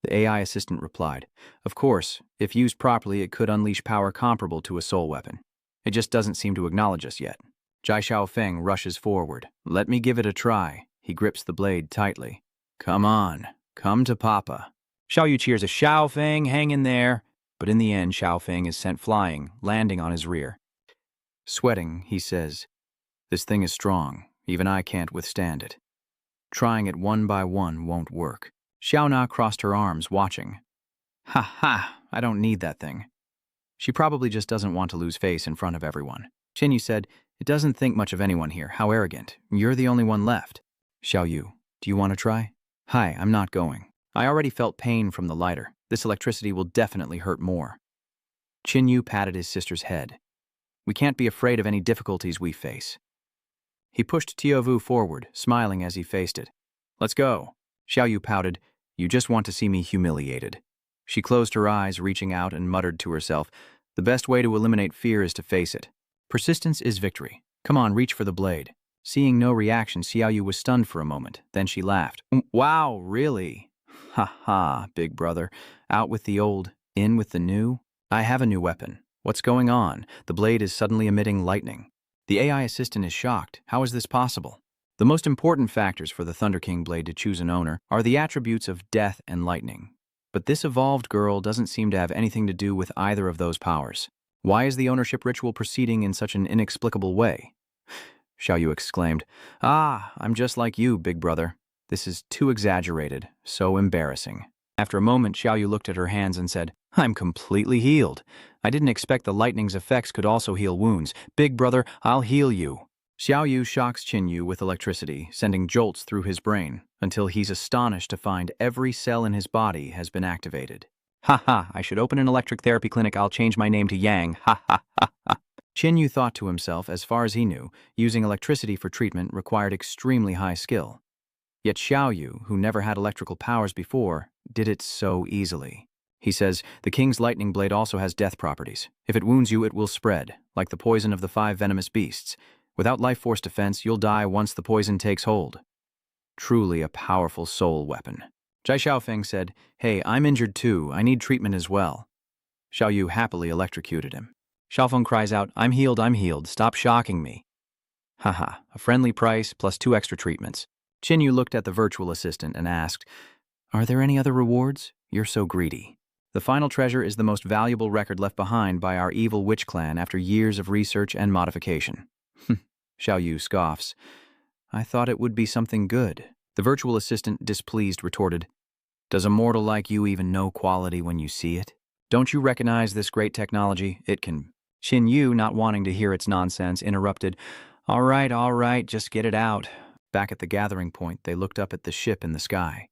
The AI assistant replied, Of course, if used properly, it could unleash power comparable to a soul weapon. It just doesn't seem to acknowledge us yet. Zhai Xiaofeng rushes forward. Let me give it a try. He grips the blade tightly. Come on, come to Papa. Xiao Yu cheers a Xiaofeng, hang in there. But in the end, Xiaofeng is sent flying, landing on his rear. Sweating, he says, This thing is strong. Even I can't withstand it. Trying it one by one won't work. Xiao Na crossed her arms, watching. Ha ha, I don't need that thing. She probably just doesn't want to lose face in front of everyone. Qin Yu said, It doesn't think much of anyone here. How arrogant. You're the only one left. Xiao Yu, do you want to try? Hi, I'm not going. I already felt pain from the lighter. This electricity will definitely hurt more. Qin Yu patted his sister's head. We can't be afraid of any difficulties we face. He pushed Tiovu forward, smiling as he faced it. Let's go. Xiao Yu pouted. You just want to see me humiliated. She closed her eyes, reaching out, and muttered to herself, The best way to eliminate fear is to face it. Persistence is victory. Come on, reach for the blade. Seeing no reaction, Xiao Yu was stunned for a moment. Then she laughed. Wow, really? Ha ha, big brother. Out with the old, in with the new. I have a new weapon. What's going on? The blade is suddenly emitting lightning. The AI assistant is shocked. How is this possible? The most important factors for the Thunder King blade to choose an owner are the attributes of death and lightning. But this evolved girl doesn't seem to have anything to do with either of those powers. Why is the ownership ritual proceeding in such an inexplicable way? Xiaoyu exclaimed. Ah, I'm just like you, big brother. This is too exaggerated, so embarrassing. After a moment, Xiaoyu looked at her hands and said, I'm completely healed. I didn't expect the lightning's effects could also heal wounds. Big brother, I'll heal you. Xiaoyu shocks Qinyu with electricity, sending jolts through his brain, until he's astonished to find every cell in his body has been activated. Ha ha, I should open an electric therapy clinic. I'll change my name to Yang. Ha ha ha ha. Qinyu thought to himself, as far as he knew, using electricity for treatment required extremely high skill. Yet Xiaoyu, who never had electrical powers before, did it so easily. He says, the king's lightning blade also has death properties. If it wounds you, it will spread, like the poison of the 5 venomous beasts. Without life force defense, you'll die once the poison takes hold. Truly a powerful soul weapon. Zhai Xiaofeng said, Hey, I'm injured too. I need treatment as well. Xiaoyu happily electrocuted him. Xiaofeng cries out, I'm healed. Stop shocking me. Haha, a friendly price plus 2 extra treatments. Qinyu looked at the virtual assistant and asked, Are there any other rewards? You're so greedy. The final treasure is the most valuable record left behind by our evil witch clan after years of research and modification. Xiaoyu scoffs. I thought it would be something good. The virtual assistant, displeased, retorted, Does a mortal like you even know quality when you see it? Don't you recognize this great technology? It can... Qinyu, not wanting to hear its nonsense, interrupted, All right, just get it out. Back at the gathering point, they looked up at the ship in the sky.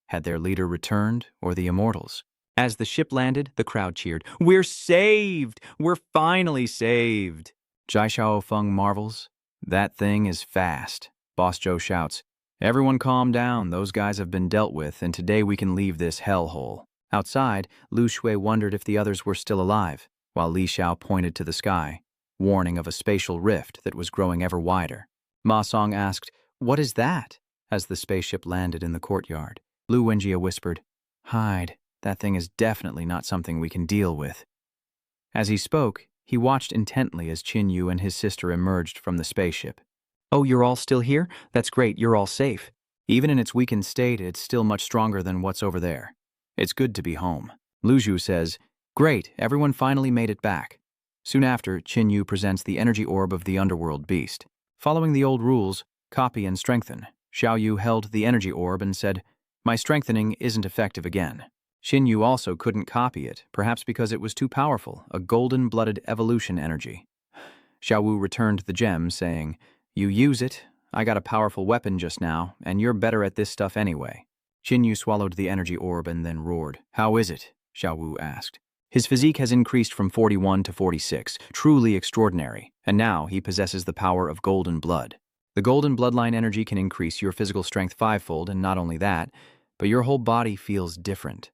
Had their leader returned, or the immortals? As the ship landed, the crowd cheered, We're saved! We're finally saved! Zhai Xiaofeng marvels, That thing is fast. Boss Zhou shouts, Everyone calm down, those guys have been dealt with, and today we can leave this hellhole. Outside, Lu Shui wondered if the others were still alive, while Li Xiao pointed to the sky, warning of a spatial rift that was growing ever wider. Ma Song asked, What is that? As the spaceship landed in the courtyard. Lu Wenjie whispered, Hide, that thing is definitely not something we can deal with. As he spoke, he watched intently as Qinyu and his sister emerged from the spaceship. Oh, you're all still here? That's great, you're all safe. Even in its weakened state, it's still much stronger than what's over there. It's good to be home. Lu Zhu says, Great, everyone finally made it back. Soon after, Qinyu presents the energy orb of the underworld beast. Following the old rules, copy and strengthen, Xiaoyu held the energy orb and said, My strengthening isn't effective again. Qinyu also couldn't copy it, perhaps because it was too powerful, a golden-blooded evolution energy. Xiaowu returned the gem, saying, You use it. I got a powerful weapon just now, and you're better at this stuff anyway. Qinyu swallowed the energy orb and then roared. How is it? Xiaowu asked. His physique has increased from 41 to 46, truly extraordinary, and now he possesses the power of golden blood. The golden bloodline energy can increase your physical strength 5-fold, and not only that, but your whole body feels different.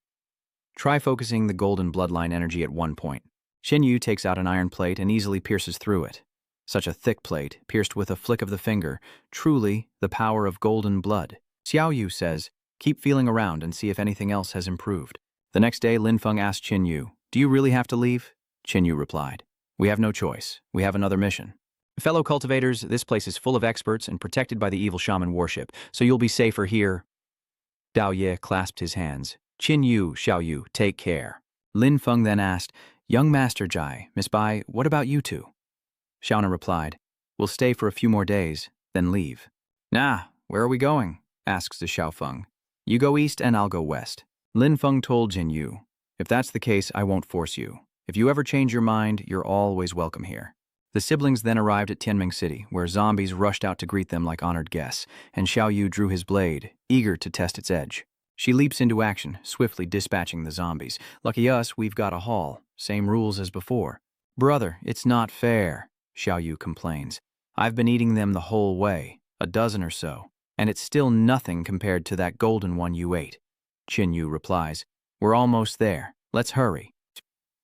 Try focusing the golden bloodline energy at one point. Qinyu takes out an iron plate and easily pierces through it. Such a thick plate, pierced with a flick of the finger, truly the power of golden blood. Xiaoyu says, Keep feeling around and see if anything else has improved. The next day, Lin Feng asked Qinyu, Do you really have to leave? Qinyu replied, We have no choice. We have another mission. Fellow cultivators, this place is full of experts and protected by the evil shaman warship, so you'll be safer here. Dao Ye clasped his hands. Qinyu, Xiaoyu, take care. Lin Feng then asked, Young Master Zhai, Miss Bai, what about you two? Xiaona replied, We'll stay for a few more days, then leave. Where are we going? Asks the Xiaofeng. You go east and I'll go west. Lin Feng told Jinyu, If that's the case, I won't force you. If you ever change your mind, you're always welcome here. The siblings then arrived at Tianming City, where zombies rushed out to greet them like honored guests, and Xiaoyu drew his blade, eager to test its edge. She leaps into action, swiftly dispatching the zombies. Lucky us, we've got a haul. Same rules as before. Brother, it's not fair, Xiaoyu complains. I've been eating them the whole way, a dozen or so, and it's still nothing compared to that golden one you ate. Qinyu replies, We're almost there. Let's hurry.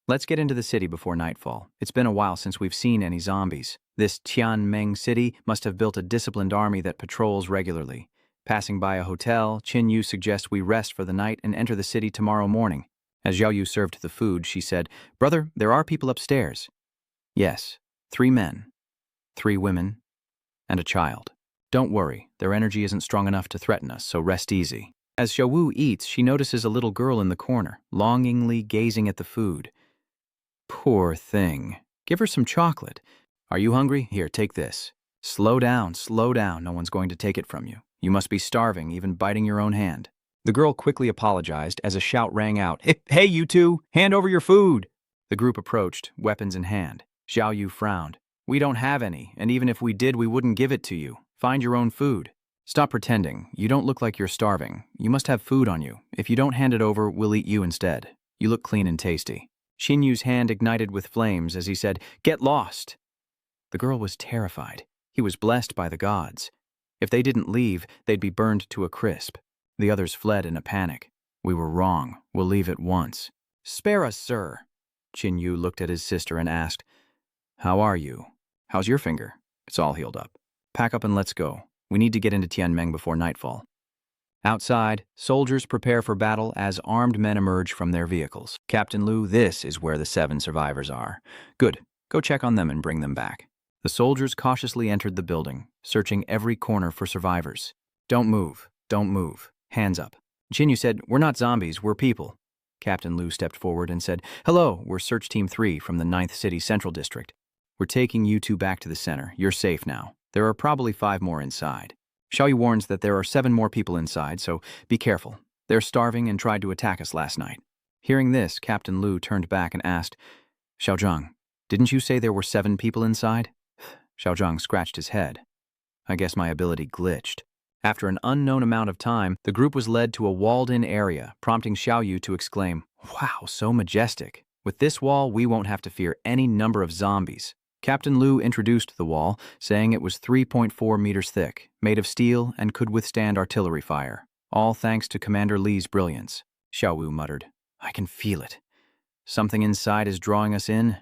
Let's get into the city before nightfall. It's been a while since we've seen any zombies. This Tianming City must have built a disciplined army that patrols regularly. Passing by a hotel, Qin Yu suggests we rest for the night and enter the city tomorrow morning. As Xiao Yu served the food, she said, "Brother, there are people upstairs." "Yes, 3 men, 3 women, and a child. Don't worry, their energy isn't strong enough to threaten us, so rest easy." As Xiaowu eats, she notices a little girl in the corner, longingly gazing at the food. Poor thing. Give her some chocolate. Are you hungry? Here, take this. Slow down, no one's going to take it from you. You must be starving, even biting your own hand. The girl quickly apologized as a shout rang out, Hey, you two, hand over your food! The group approached, weapons in hand. Xiao Yu frowned. We don't have any, and even if we did, we wouldn't give it to you. Find your own food. Stop pretending. You don't look like you're starving. You must have food on you. If you don't hand it over, we'll eat you instead. You look clean and tasty. Xin Yu's hand ignited with flames as he said, Get lost! The girl was terrified. He was blessed by the gods. If they didn't leave, they'd be burned to a crisp. The others fled in a panic. We were wrong. We'll leave at once. Spare us, sir. Qin Yu looked at his sister and asked, How are you? How's your finger? It's all healed up. Pack up and let's go. We need to get into Tianmeng before nightfall. Outside, soldiers prepare for battle as armed men emerge from their vehicles. Captain Liu, this is where the 7 survivors are. Good. Go check on them and bring them back. The soldiers cautiously entered the building, searching every corner for survivors. Don't move. Don't move. Hands up. Qin Yu said, We're not zombies, we're people. Captain Liu stepped forward and said, Hello, we're Search Team 3 from the 9th City Central District. We're taking you 2 back to the center. You're safe now. There are probably 5 more inside. Xiao Yu warns that there are 7 more people inside, so be careful. They're starving and tried to attack us last night. Hearing this, Captain Liu turned back and asked, Xiaozhang, didn't you say there were 7 people inside? Xiaozhang scratched his head. I guess my ability glitched. After an unknown amount of time, the group was led to a walled-in area, prompting Xiao Yu to exclaim, Wow, so majestic. With this wall, we won't have to fear any number of zombies. Captain Liu introduced the wall, saying it was 3.4 meters thick, made of steel, and could withstand artillery fire. All thanks to Commander Li's brilliance. Xiao Wu muttered, I can feel it. Something inside is drawing us in.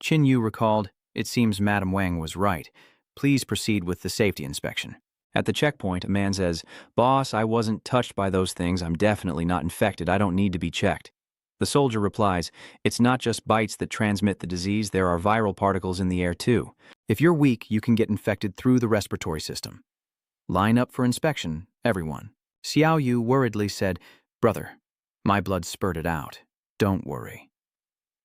Qin Yu recalled, It seems Madame Wang was right. Please proceed with the safety inspection. At the checkpoint, a man says, Boss, I wasn't touched by those things. I'm definitely not infected. I don't need to be checked. The soldier replies, It's not just bites that transmit the disease. There are viral particles in the air, too. If you're weak, you can get infected through the respiratory system. Line up for inspection, everyone. Xiao Yu worriedly said, Brother, my blood spurted out. Don't worry.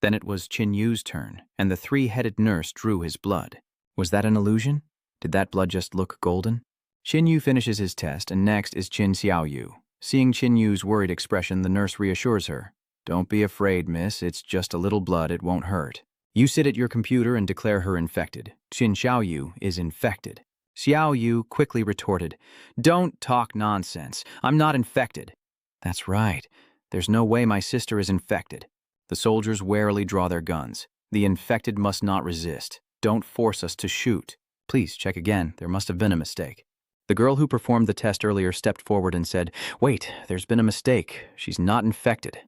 Then it was Qin Yu's turn, and the 3-headed nurse drew his blood. Was that an illusion? Did that blood just look golden? Qin Yu finishes his test, and next is Qin Xiao Yu. Seeing Qin Yu's worried expression, the nurse reassures her. Don't be afraid, miss. It's just a little blood. It won't hurt. You sit at your computer and declare her infected. Qin Xiao Yu is infected. Xiao Yu quickly retorted, Don't talk nonsense. I'm not infected. That's right. There's no way my sister is infected. The soldiers warily draw their guns. The infected must not resist. Don't force us to shoot. Please check again. There must have been a mistake. The girl who performed the test earlier stepped forward and said, Wait, there's been a mistake. She's not infected.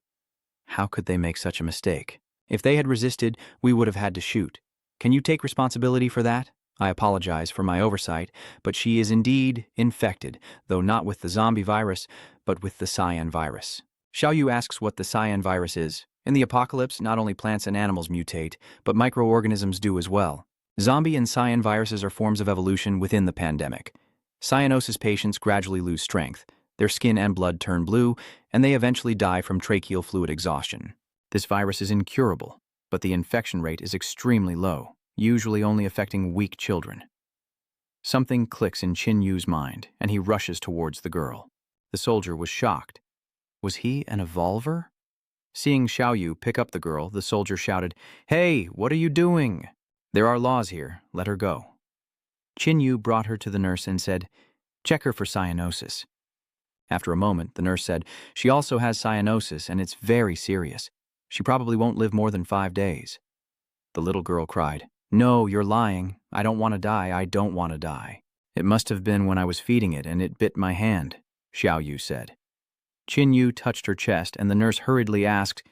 How could they make such a mistake? If they had resisted, we would have had to shoot. Can you take responsibility for that? I apologize for my oversight, but she is indeed infected, though not with the zombie virus, but with the cyan virus. Xiao Yu asks what the cyan virus is. In the apocalypse, not only plants and animals mutate, but microorganisms do as well. Zombie and cyan viruses are forms of evolution within the pandemic. Cyanosis patients gradually lose strength. Their skin and blood turn blue, and they eventually die from tracheal fluid exhaustion. This virus is incurable, but the infection rate is extremely low, usually only affecting weak children. Something clicks in Qin Yu's mind, and he rushes towards the girl. The soldier was shocked. Was he an evolver? Seeing Xiao Yu pick up the girl, the soldier shouted, Hey, what are you doing? There are laws here. Let her go. Qin Yu brought her to the nurse and said, Check her for cyanosis. After a moment, the nurse said, She also has cyanosis, and it's very serious. She probably won't live more than 5 days. The little girl cried, No, you're lying. I don't want to die. I don't want to die. It must have been when I was feeding it, and it bit my hand, Xiao Yu said. Qin Yu touched her chest, and the nurse hurriedly asked,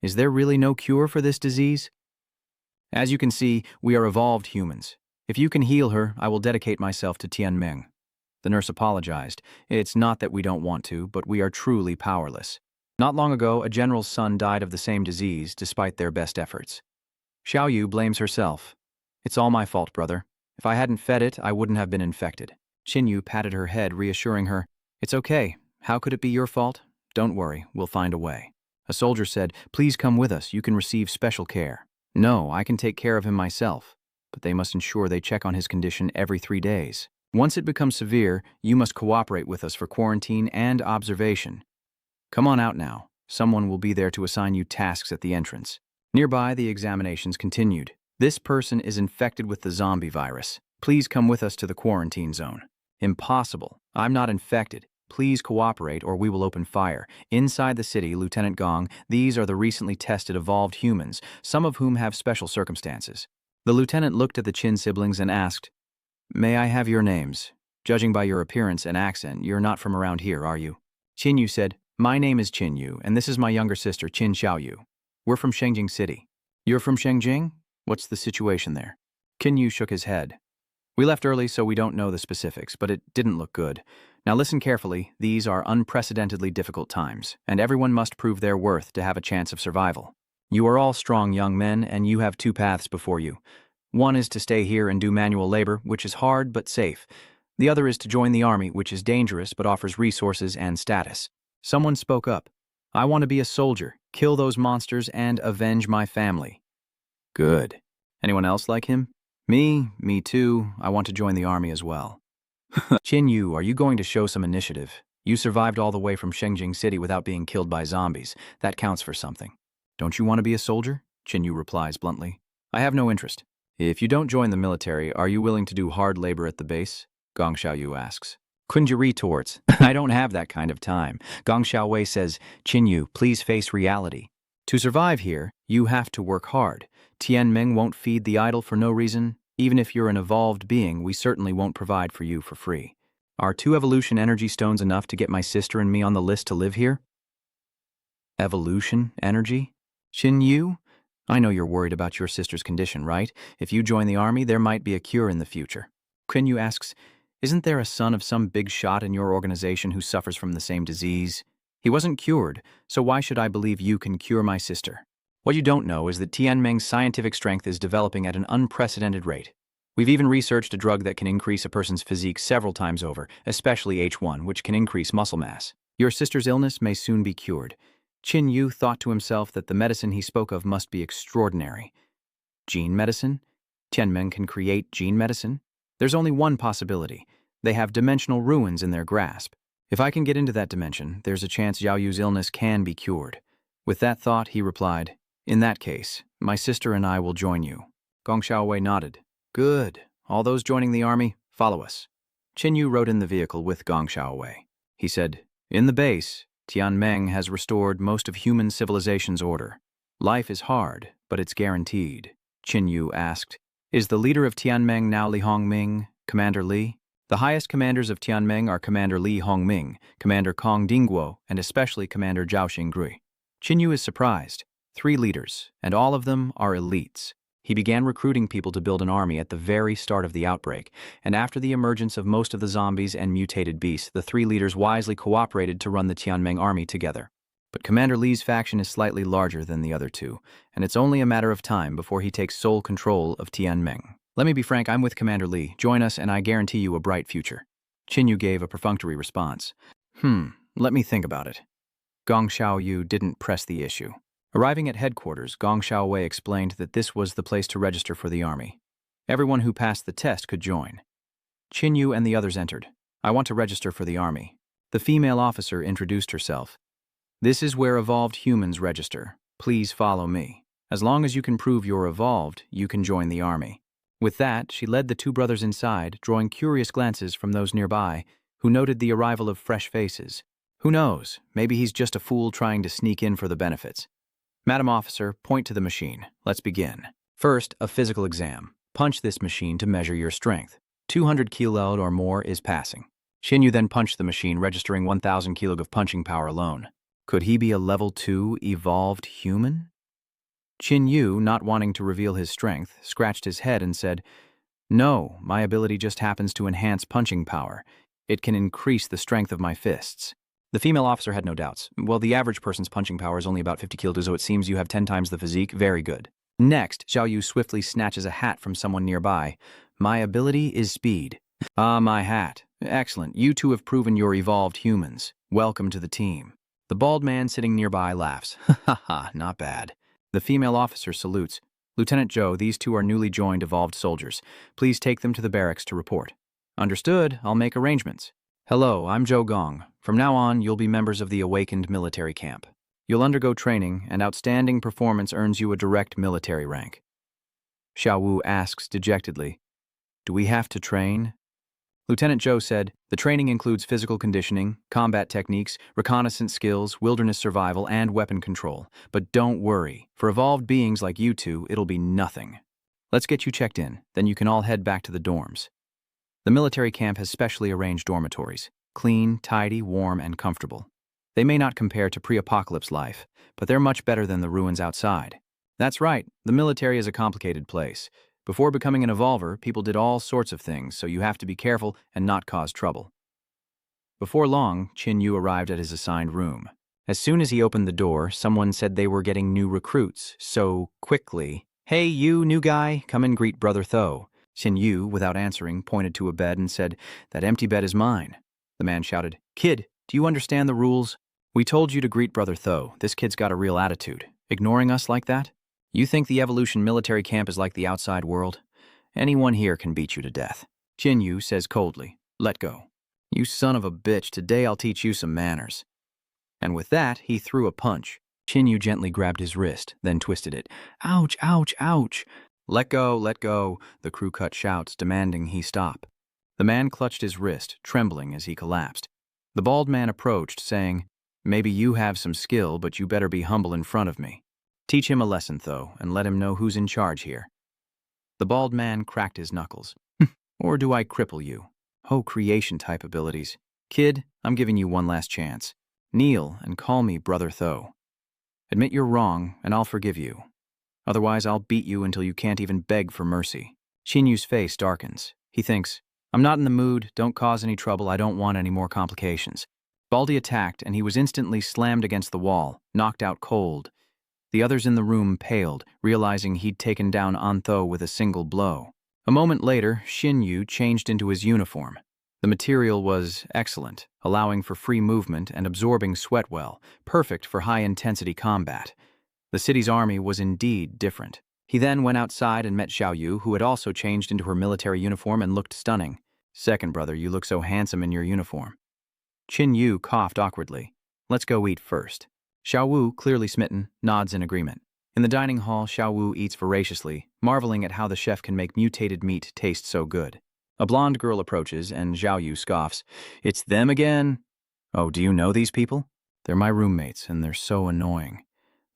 Is there really no cure for this disease? As you can see, we are evolved humans. If you can heal her, I will dedicate myself to Tianmeng. The nurse apologized. It's not that we don't want to, but we are truly powerless. Not long ago, a general's son died of the same disease, despite their best efforts. Xiaoyu blames herself. It's all my fault, brother. If I hadn't fed it, I wouldn't have been infected. Qinyu patted her head, reassuring her. It's okay. How could it be your fault? Don't worry, we'll find a way. A soldier said, please come with us, you can receive special care. No, I can take care of him myself. But they must ensure they check on his condition every 3 days. Once it becomes severe, you must cooperate with us for quarantine and observation. Come on out now. Someone will be there to assign you tasks at the entrance. Nearby, the examinations continued. This person is infected with the zombie virus. Please come with us to the quarantine zone. Impossible. I'm not infected. Please cooperate or we will open fire. Inside the city, Lieutenant Gong, these are the recently tested evolved humans, some of whom have special circumstances. The lieutenant looked at the Qin siblings and asked, May I have your names? Judging by your appearance and accent, you're not from around here, are you? Qinyu said, My name is Qinyu, and this is my younger sister, Qin Xiaoyu. We're from Shengjing City. You're from Shengjing? What's the situation there? Qinyu shook his head. We left early, so we don't know the specifics, but it didn't look good. Now listen carefully, these are unprecedentedly difficult times, and everyone must prove their worth to have a chance of survival. You are all strong young men, and you have 2 paths before you. One is to stay here and do manual labor, which is hard but safe. The other is to join the army, which is dangerous but offers resources and status. Someone spoke up. I want to be a soldier, kill those monsters, and avenge my family. Good. Anyone else like him? Me too. I want to join the army as well. Qinyu, are you going to show some initiative? You survived all the way from Shengjing City without being killed by zombies. That counts for something. Don't you want to be a soldier? Qinyu replies bluntly. I have no interest. If you don't join the military, are you willing to do hard labor at the base? Gong Xiaoyu asks. Kunja retorts, I don't have that kind of time. Gong Xiaowei says, Qinyu, please face reality. To survive here, you have to work hard. Tianming won't feed the idle for no reason. Even if you're an evolved being, we certainly won't provide for you for free. Are 2 evolution energy stones enough to get my sister and me on the list to live here? Evolution energy? Qinyu? I know you're worried about your sister's condition, right? If you join the army, there might be a cure in the future. Qinyu asks, Isn't there a son of some big shot in your organization who suffers from the same disease? He wasn't cured, so why should I believe you can cure my sister? What you don't know is that Tianmeng's scientific strength is developing at an unprecedented rate. We've even researched a drug that can increase a person's physique several times over, especially H1, which can increase muscle mass. Your sister's illness may soon be cured. Qinyu thought to himself that the medicine he spoke of must be extraordinary. Gene medicine? Tianmeng can create gene medicine? There's only one possibility. They have dimensional ruins in their grasp. If I can get into that dimension, there's a chance Xiaoyu's illness can be cured. With that thought, he replied, In that case, my sister and I will join you. Gong Xiaowei nodded. Good. All those joining the army, follow us. Qinyu rode in the vehicle with Gong Xiaowei. He said, In the base, Tianmeng has restored most of human civilization's order. Life is hard, but it's guaranteed. Qinyu asked, Is the leader of Tianmeng now Li Hongming, Commander Li? The highest commanders of Tianmeng are Commander Li Hongming, Commander Kong Dingguo, and especially Commander Zhao Xingrui. Qinyu is surprised. 3 leaders, and all of them are elites. He began recruiting people to build an army at the very start of the outbreak, and after the emergence of most of the zombies and mutated beasts, the 3 leaders wisely cooperated to run the Tianmeng army together. But Commander Li's faction is slightly larger than the other 2, and it's only a matter of time before he takes sole control of Tianmeng. Let me be frank, I'm with Commander Li. Join us and I guarantee you a bright future. Qinyu gave a perfunctory response. Let me think about it. Gong Xiaoyu didn't press the issue. Arriving at headquarters, Gong Xiaowei explained that this was the place to register for the army. Everyone who passed the test could join. Qinyu and the others entered. I want to register for the army. The female officer introduced herself. This is where evolved humans register. Please follow me. As long as you can prove you're evolved, you can join the army. With that, she led the 2 brothers inside, drawing curious glances from those nearby, who noted the arrival of fresh faces. Who knows, maybe he's just a fool trying to sneak in for the benefits. Madam Officer, point to the machine. Let's begin. First, a physical exam. Punch this machine to measure your strength. 200 kilo or more is passing. Qinyu then punched the machine, registering 1,000 kilo of punching power alone. Could he be a level 2 evolved human? Qinyu, not wanting to reveal his strength, scratched his head and said, No, my ability just happens to enhance punching power. It can increase the strength of my fists. The female officer had no doubts. Well, the average person's punching power is only about 50 kilos, so it seems you have 10 times the physique. Very good. Next, Xiao Yu swiftly snatches a hat from someone nearby. My ability is speed. Ah, my hat. Excellent. You two have proven you're evolved humans. Welcome to the team. The bald man sitting nearby laughs. Ha ha ha, not bad. The female officer salutes. Lieutenant Zhou, these two are newly joined evolved soldiers. Please take them to the barracks to report. Understood. I'll make arrangements. Hello, I'm Zhou Gong. From now on, you'll be members of the awakened military camp. You'll undergo training, and outstanding performance earns you a direct military rank. Xiao Wu asks dejectedly, Do we have to train? Lieutenant Zhou said, The training includes physical conditioning, combat techniques, reconnaissance skills, wilderness survival, and weapon control. But don't worry, for evolved beings like you two, it'll be nothing. Let's get you checked in, then you can all head back to the dorms. The military camp has specially arranged dormitories, clean, tidy, warm, and comfortable. They may not compare to pre-apocalypse life, but they're much better than the ruins outside. That's right, the military is a complicated place. Before becoming an evolver, people did all sorts of things, so you have to be careful and not cause trouble. Before long, Qin Yu arrived at his assigned room. As soon as he opened the door, someone said they were getting new recruits, so quickly, Hey you, new guy, come and greet Brother Tho. Qin Yu, without answering, pointed to a bed and said, That empty bed is mine. The man shouted, Kid, do you understand the rules? We told you to greet Brother Tho. This kid's got a real attitude. Ignoring us like that? You think the evolution military camp is like the outside world? Anyone here can beat you to death. Qin Yu says coldly, Let go. You son of a bitch, today I'll teach you some manners. And with that, he threw a punch. Qin Yu gently grabbed his wrist, then twisted it. Ouch, ouch, ouch. Let go, the crew cut shouts, demanding he stop. The man clutched his wrist, trembling as he collapsed. The bald man approached, saying, Maybe you have some skill, but you better be humble in front of me. Teach him a lesson, though, and let him know who's in charge here. The bald man cracked his knuckles. Or do I cripple you? Oh, creation-type abilities. Kid, I'm giving you one last chance. Kneel and call me Brother Tho. Admit you're wrong, and I'll forgive you. Otherwise, I'll beat you until you can't even beg for mercy. Qin Yu's face darkens. He thinks, I'm not in the mood, don't cause any trouble, I don't want any more complications. Baldy attacked, and he was instantly slammed against the wall, knocked out cold. The others in the room paled, realizing he'd taken down An Tho with a single blow. A moment later, Qin Yu changed into his uniform. The material was excellent, allowing for free movement and absorbing sweat well, perfect for high-intensity combat. The city's army was indeed different. He then went outside and met Xiao Yu, who had also changed into her military uniform and looked stunning. Second brother, you look so handsome in your uniform. Qin Yu coughed awkwardly. Let's go eat first. Xiao Wu, clearly smitten, nods in agreement. In the dining hall, Xiao Wu eats voraciously, marveling at how the chef can make mutated meat taste so good. A blonde girl approaches, and Xiao Yu scoffs. It's them again? Oh, do you know these people? They're my roommates, and they're so annoying.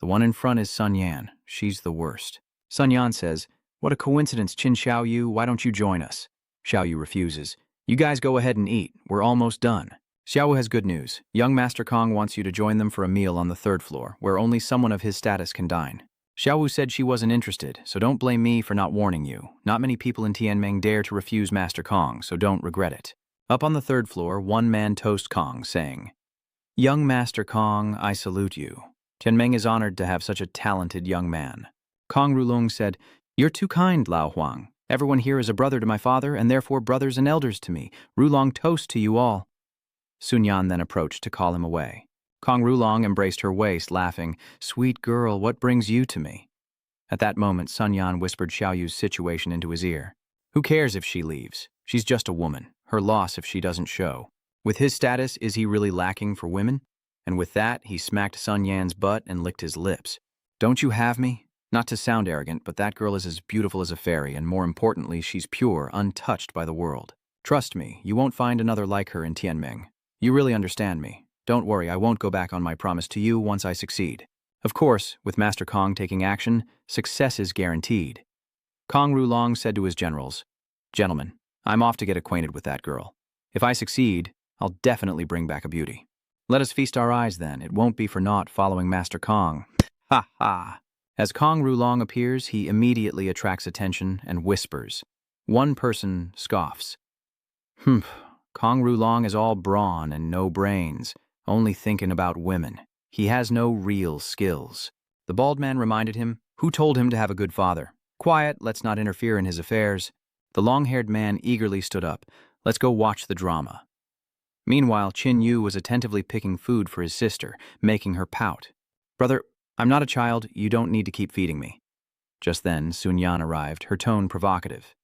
The one in front is Sun Yan. She's the worst. Sun Yan says, What a coincidence, Qin Xiao Yu, why don't you join us? Xiao Yu refuses. You guys go ahead and eat. We're almost done. Xiao Wu has good news. Young Master Kong wants you to join them for a meal on the third floor, where only someone of his status can dine. Xiao Wu said she wasn't interested, so don't blame me for not warning you. Not many people in Tianming dare to refuse Master Kong, so don't regret it. Up on the third floor, one man toasts Kong, saying, Young Master Kong, I salute you. Tianming is honored to have such a talented young man. Kong Rulong said, You're too kind, Lao Huang. Everyone here is a brother to my father, and therefore brothers and elders to me. Rulong toast to you all. Sun Yan then approached to call him away. Kong Rulong embraced her waist, laughing, Sweet girl, what brings you to me? At that moment, Sun Yan whispered Xiao Yu's situation into his ear. Who cares if she leaves? She's just a woman. Her loss if she doesn't show. With his status, is he really lacking for women? And with that, he smacked Sun Yan's butt and licked his lips. Don't you have me? Not to sound arrogant, but that girl is as beautiful as a fairy, and more importantly, she's pure, untouched by the world. Trust me, you won't find another like her in Tianming. You really understand me. Don't worry, I won't go back on my promise to you once I succeed. Of course, with Master Kong taking action, success is guaranteed. Kong Rulong said to his generals, Gentlemen, I'm off to get acquainted with that girl. If I succeed, I'll definitely bring back a beauty. Let us feast our eyes then. It won't be for naught following Master Kong. Ha ha! As Kong Rulong appears, he immediately attracts attention and whispers. One person scoffs. Kong Rulong is all brawn and no brains, only thinking about women. He has no real skills. The bald man reminded him, who told him to have a good father? Quiet, let's not interfere in his affairs. The long-haired man eagerly stood up. Let's go watch the drama. Meanwhile, Qin Yu was attentively picking food for his sister, making her pout. Brother, I'm not a child, you don't need to keep feeding me. Just then, Sun Yan arrived, her tone provocative.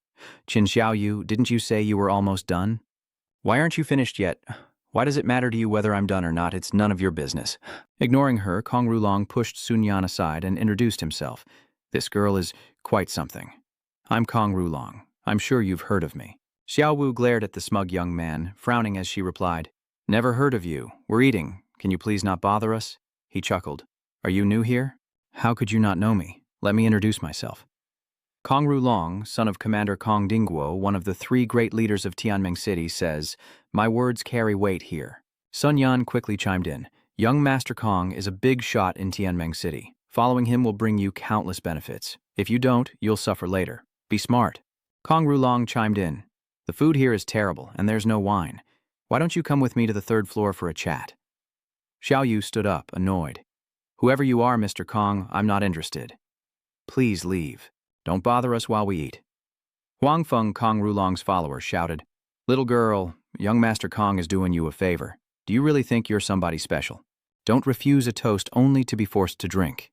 Qin Xiaoyu, didn't you say you were almost done? Why aren't you finished yet? Why does it matter to you whether I'm done or not? It's none of your business. Ignoring her, Kong Rulong pushed Sun Yan aside and introduced himself. This girl is quite something. I'm Kong Rulong. I'm sure you've heard of me. Xiao Wu glared at the smug young man, frowning as she replied, Never heard of you. We're eating. Can you please not bother us? He chuckled. Are you new here? How could you not know me? Let me introduce myself. Kong Rulong, son of Commander Kong Dingguo, one of the 3 great leaders of Tianming City, says, My words carry weight here. Sun Yan quickly chimed in. Young Master Kong is a big shot in Tianming City. Following him will bring you countless benefits. If you don't, you'll suffer later. Be smart. Kong Rulong chimed in. The food here is terrible, and there's no wine. Why don't you come with me to the 3rd floor for a chat? Xiao Yu stood up, annoyed. Whoever you are, Mr. Kong, I'm not interested. Please leave. Don't bother us while we eat. Huang Feng, Kong Rulong's follower, shouted, Little girl, young Master Kong is doing you a favor. Do you really think you're somebody special? Don't refuse a toast only to be forced to drink.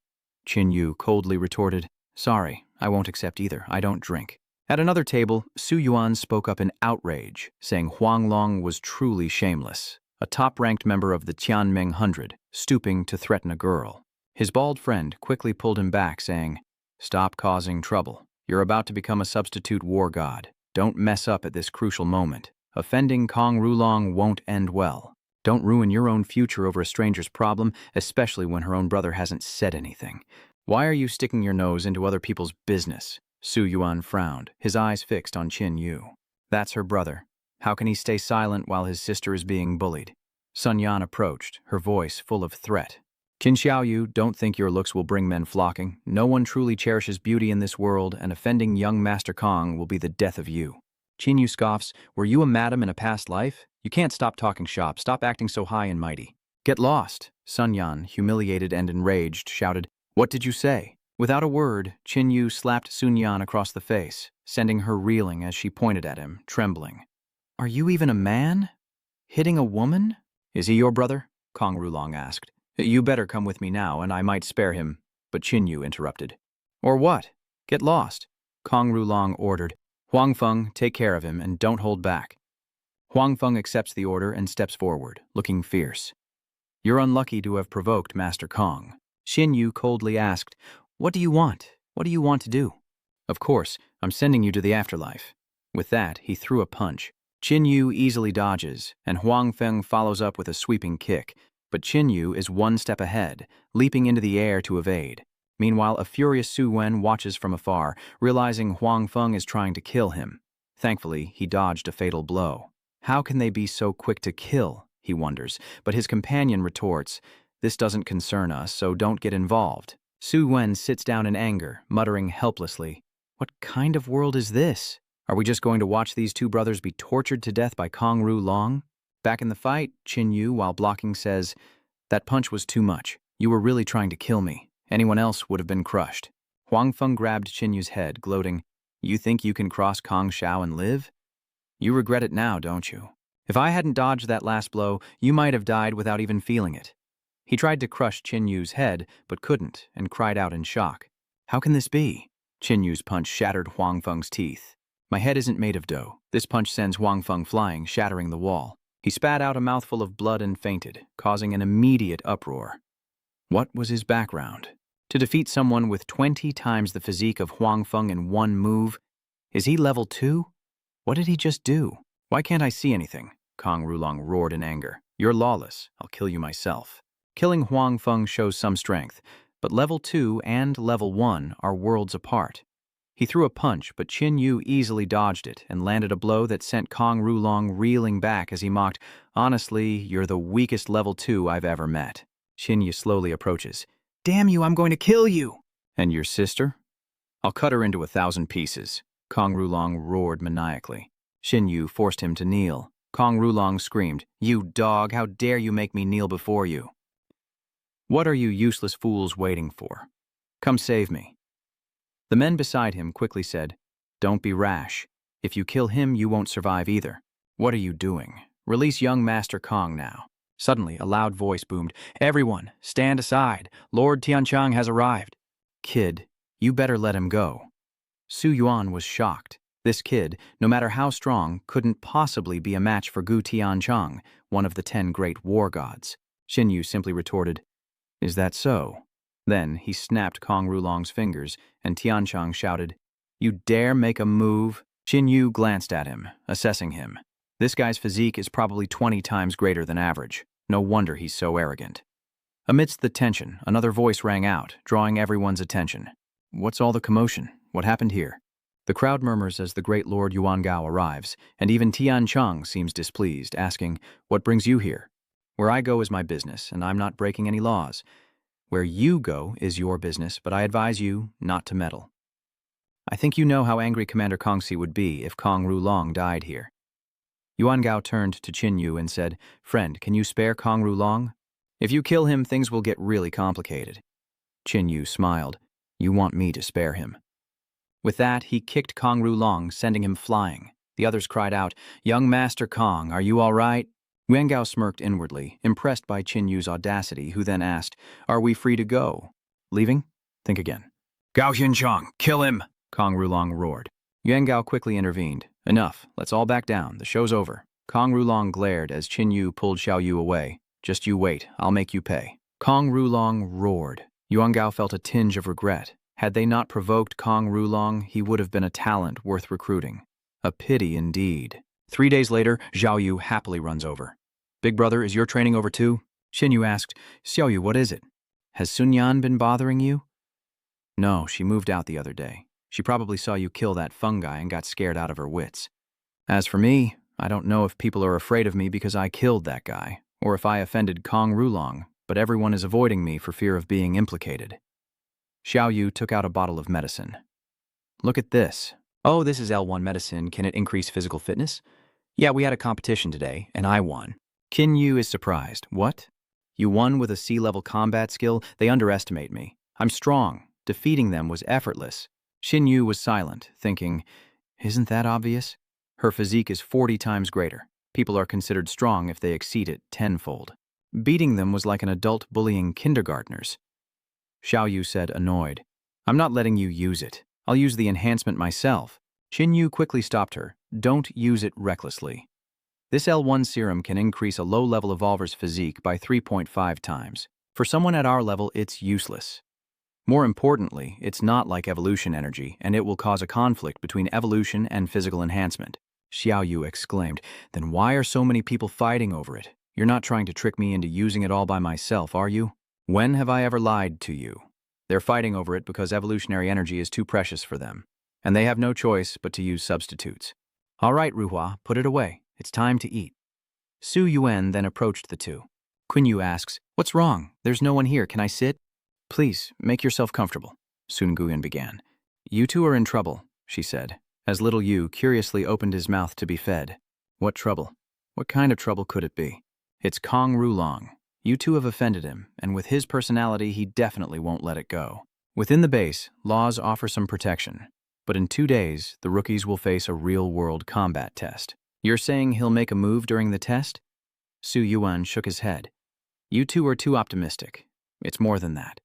Qin Yu coldly retorted, Sorry, I won't accept either. I don't drink. At another table, Su Yuan spoke up in outrage, saying Huang Long was truly shameless, a top-ranked member of the Tianming 100, stooping to threaten a girl. His bald friend quickly pulled him back, saying, Stop causing trouble. You're about to become a substitute war god. Don't mess up at this crucial moment. Offending Kong Rulong won't end well. Don't ruin your own future over a stranger's problem, especially when her own brother hasn't said anything. Why are you sticking your nose into other people's business? Su Yuan frowned, his eyes fixed on Qin Yu. That's her brother. How can he stay silent while his sister is being bullied? Sun Yan approached, her voice full of threat. Qin Xiaoyu, don't think your looks will bring men flocking. No one truly cherishes beauty in this world, and offending young Master Kong will be the death of you. Qin Yu scoffs, were you a madam in a past life? You can't stop talking shop. Stop acting so high and mighty. Get lost. Sun Yan, humiliated and enraged, shouted, What did you say? Without a word, Qin Yu slapped Sun Yan across the face, sending her reeling as she pointed at him, trembling. Are you even a man? Hitting a woman? Is he your brother? Kong Rulong asked. You better come with me now, and I might spare him, but Qin Yu interrupted. Or what? Get lost. Kong Rulong ordered. Huang Feng, take care of him, and don't hold back. Huang Feng accepts the order and steps forward, looking fierce. You're unlucky to have provoked Master Kong. Qin Yu coldly asked, What do you want? What do you want to do? Of course, I'm sending you to the afterlife. With that, he threw a punch. Qin Yu easily dodges, and Huang Feng follows up with a sweeping kick, but Qin Yu is one step ahead, leaping into the air to evade. Meanwhile, a furious Su Wen watches from afar, realizing Huang Feng is trying to kill him. Thankfully, he dodged a fatal blow. How can they be so quick to kill, he wonders, but his companion retorts, This doesn't concern us, so don't get involved. Su Wen sits down in anger, muttering helplessly, What kind of world is this? Are we just going to watch these 2 brothers be tortured to death by Kong Rulong? Back in the fight, Qin Yu, while blocking, says, That punch was too much. You were really trying to kill me. Anyone else would have been crushed. Huang Feng grabbed Qin Yu's head, gloating, You think you can cross Kong Shao and live? You regret it now, don't you? If I hadn't dodged that last blow, you might have died without even feeling it. He tried to crush Qin Yu's head, but couldn't, and cried out in shock. How can this be? Qin Yu's punch shattered Huang Feng's teeth. My head isn't made of dough. This punch sends Huang Feng flying, shattering the wall. He spat out a mouthful of blood and fainted, causing an immediate uproar. What was his background? To defeat someone with 20 times the physique of Huang Feng in one move? Is he level 2? What did he just do? Why can't I see anything? Kong Rulong roared in anger. You're lawless. I'll kill you myself. Killing Huang Feng shows some strength, but level 2 and level 1 are worlds apart. He threw a punch, but Qin Yu easily dodged it and landed a blow that sent Kong Rulong reeling back as he mocked, Honestly, you're the weakest level 2 I've ever met. Qin Yu slowly approaches. Damn you, I'm going to kill you! And your sister? I'll cut her into 1,000 pieces. Kong Rulong roared maniacally. Qin Yu forced him to kneel. Kong Rulong screamed, "You dog, how dare you make me kneel before you? What are you useless fools waiting for? Come save me." The men beside him quickly said, "Don't be rash. If you kill him, you won't survive either. What are you doing? Release young Master Kong now." Suddenly, a loud voice boomed, "Everyone, stand aside. Lord Tianchang has arrived." "Kid, you better let him go." Su Yuan was shocked. This kid, no matter how strong, couldn't possibly be a match for Gu Tianchang, one of the 10 great war gods. Xin Yu simply retorted, "Is that so?" Then he snapped Kong Rulong's fingers, and Tianchang shouted, "You dare make a move?" Xin Yu glanced at him, assessing him. This guy's physique is probably 20 times greater than average. No wonder he's so arrogant. Amidst the tension, another voice rang out, drawing everyone's attention. "What's all the commotion? What happened here?" The crowd murmurs as the great Lord Yuan Gao arrives, and even Tianchang seems displeased, asking, "What brings you here?" "Where I go is my business, and I'm not breaking any laws. Where you go is your business, but I advise you not to meddle." I think you know how angry Commander Kongsi would be if Kong Rulong died here. Yuan Gao turned to Qin Yu and said, "Friend, can you spare Kong Rulong? If you kill him, things will get really complicated." Qin Yu smiled. "You want me to spare him." With that, he kicked Kong Rulong, sending him flying. The others cried out, "Young Master Kong, are you all right?" Yuan Gao smirked inwardly, impressed by Qin Yu's audacity, who then asked, "Are we free to go?" "Leaving?" "Think again." "Gao Xianchang, kill him!" Kong Rulong roared. Yuan Gao quickly intervened. "Enough, let's all back down, the show's over." Kong Rulong glared as Qin Yu pulled Xiao Yu away. "Just you wait, I'll make you pay." Kong Rulong roared. Yuan Gao felt a tinge of regret. Had they not provoked Kong Rulong, he would have been a talent worth recruiting. A pity indeed. 3 days later, Xiao Yu happily runs over. "Big brother, is your training over too?" Qin Yu asked, "Xiao Yu, what is it? Has Sun Yan been bothering you?" "No, she moved out the other day. She probably saw you kill that fungi and got scared out of her wits. As for me, I don't know if people are afraid of me because I killed that guy, or if I offended Kong Rulong, but everyone is avoiding me for fear of being implicated." Xiao Yu took out a bottle of medicine. "Look at this. Oh, this is L1 medicine. Can it increase physical fitness? Yeah, we had a competition today, and I won." Qin Yu is surprised. "What? You won with a sea-level combat skill? They underestimate me. I'm strong. Defeating them was effortless." Qin Yu was silent, thinking, "Isn't that obvious? Her physique is 40 times greater. People are considered strong if they exceed it tenfold. Beating them was like an adult bullying kindergartners." Xiao Yu said, annoyed, "I'm not letting you use it. I'll use the enhancement myself." Qin Yu quickly stopped her. "Don't use it recklessly. This L1 serum can increase a low-level evolver's physique by 3.5 times. For someone at our level, it's useless. More importantly, it's not like evolution energy, and it will cause a conflict between evolution and physical enhancement." Xiao Yu exclaimed, "Then why are so many people fighting over it? You're not trying to trick me into using it all by myself, are you? When have I ever lied to you? They're fighting over it because evolutionary energy is too precious for them, and they have no choice but to use substitutes. All right, Ruhua, put it away. It's time to eat." Su Yuan then approached the two. Qin Yu asks, "What's wrong? There's no one here. Can I sit?" "Please, make yourself comfortable," Sun Guyan began. "You two are in trouble," she said, as little Yu curiously opened his mouth to be fed. "What trouble? What kind of trouble could it be?" "It's Kong Rulong. You two have offended him, and with his personality, he definitely won't let it go. Within the base, laws offer some protection, but in 2 days, the rookies will face a real-world combat test." "You're saying he'll make a move during the test?" Su Yuan shook his head. "You two are too optimistic. It's more than that.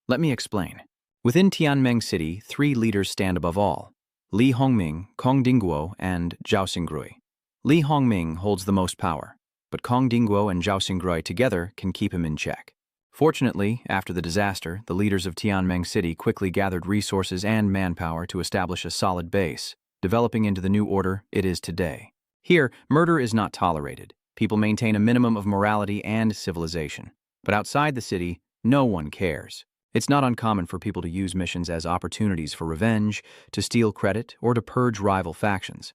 Let me explain. Within Tianmeng City, 3 leaders stand above all: Li Hongming, Kong Dingguo, and Zhao Xingrui. Li Hongming holds the most power, but Kong Dingguo and Zhao Xingrui together can keep him in check. Fortunately, after the disaster, the leaders of Tianmeng City quickly gathered resources and manpower to establish a solid base, developing into the new order it is today. Here, murder is not tolerated. People maintain a minimum of morality and civilization. But outside the city, no one cares. It's not uncommon for people to use missions as opportunities for revenge, to steal credit, or to purge rival factions.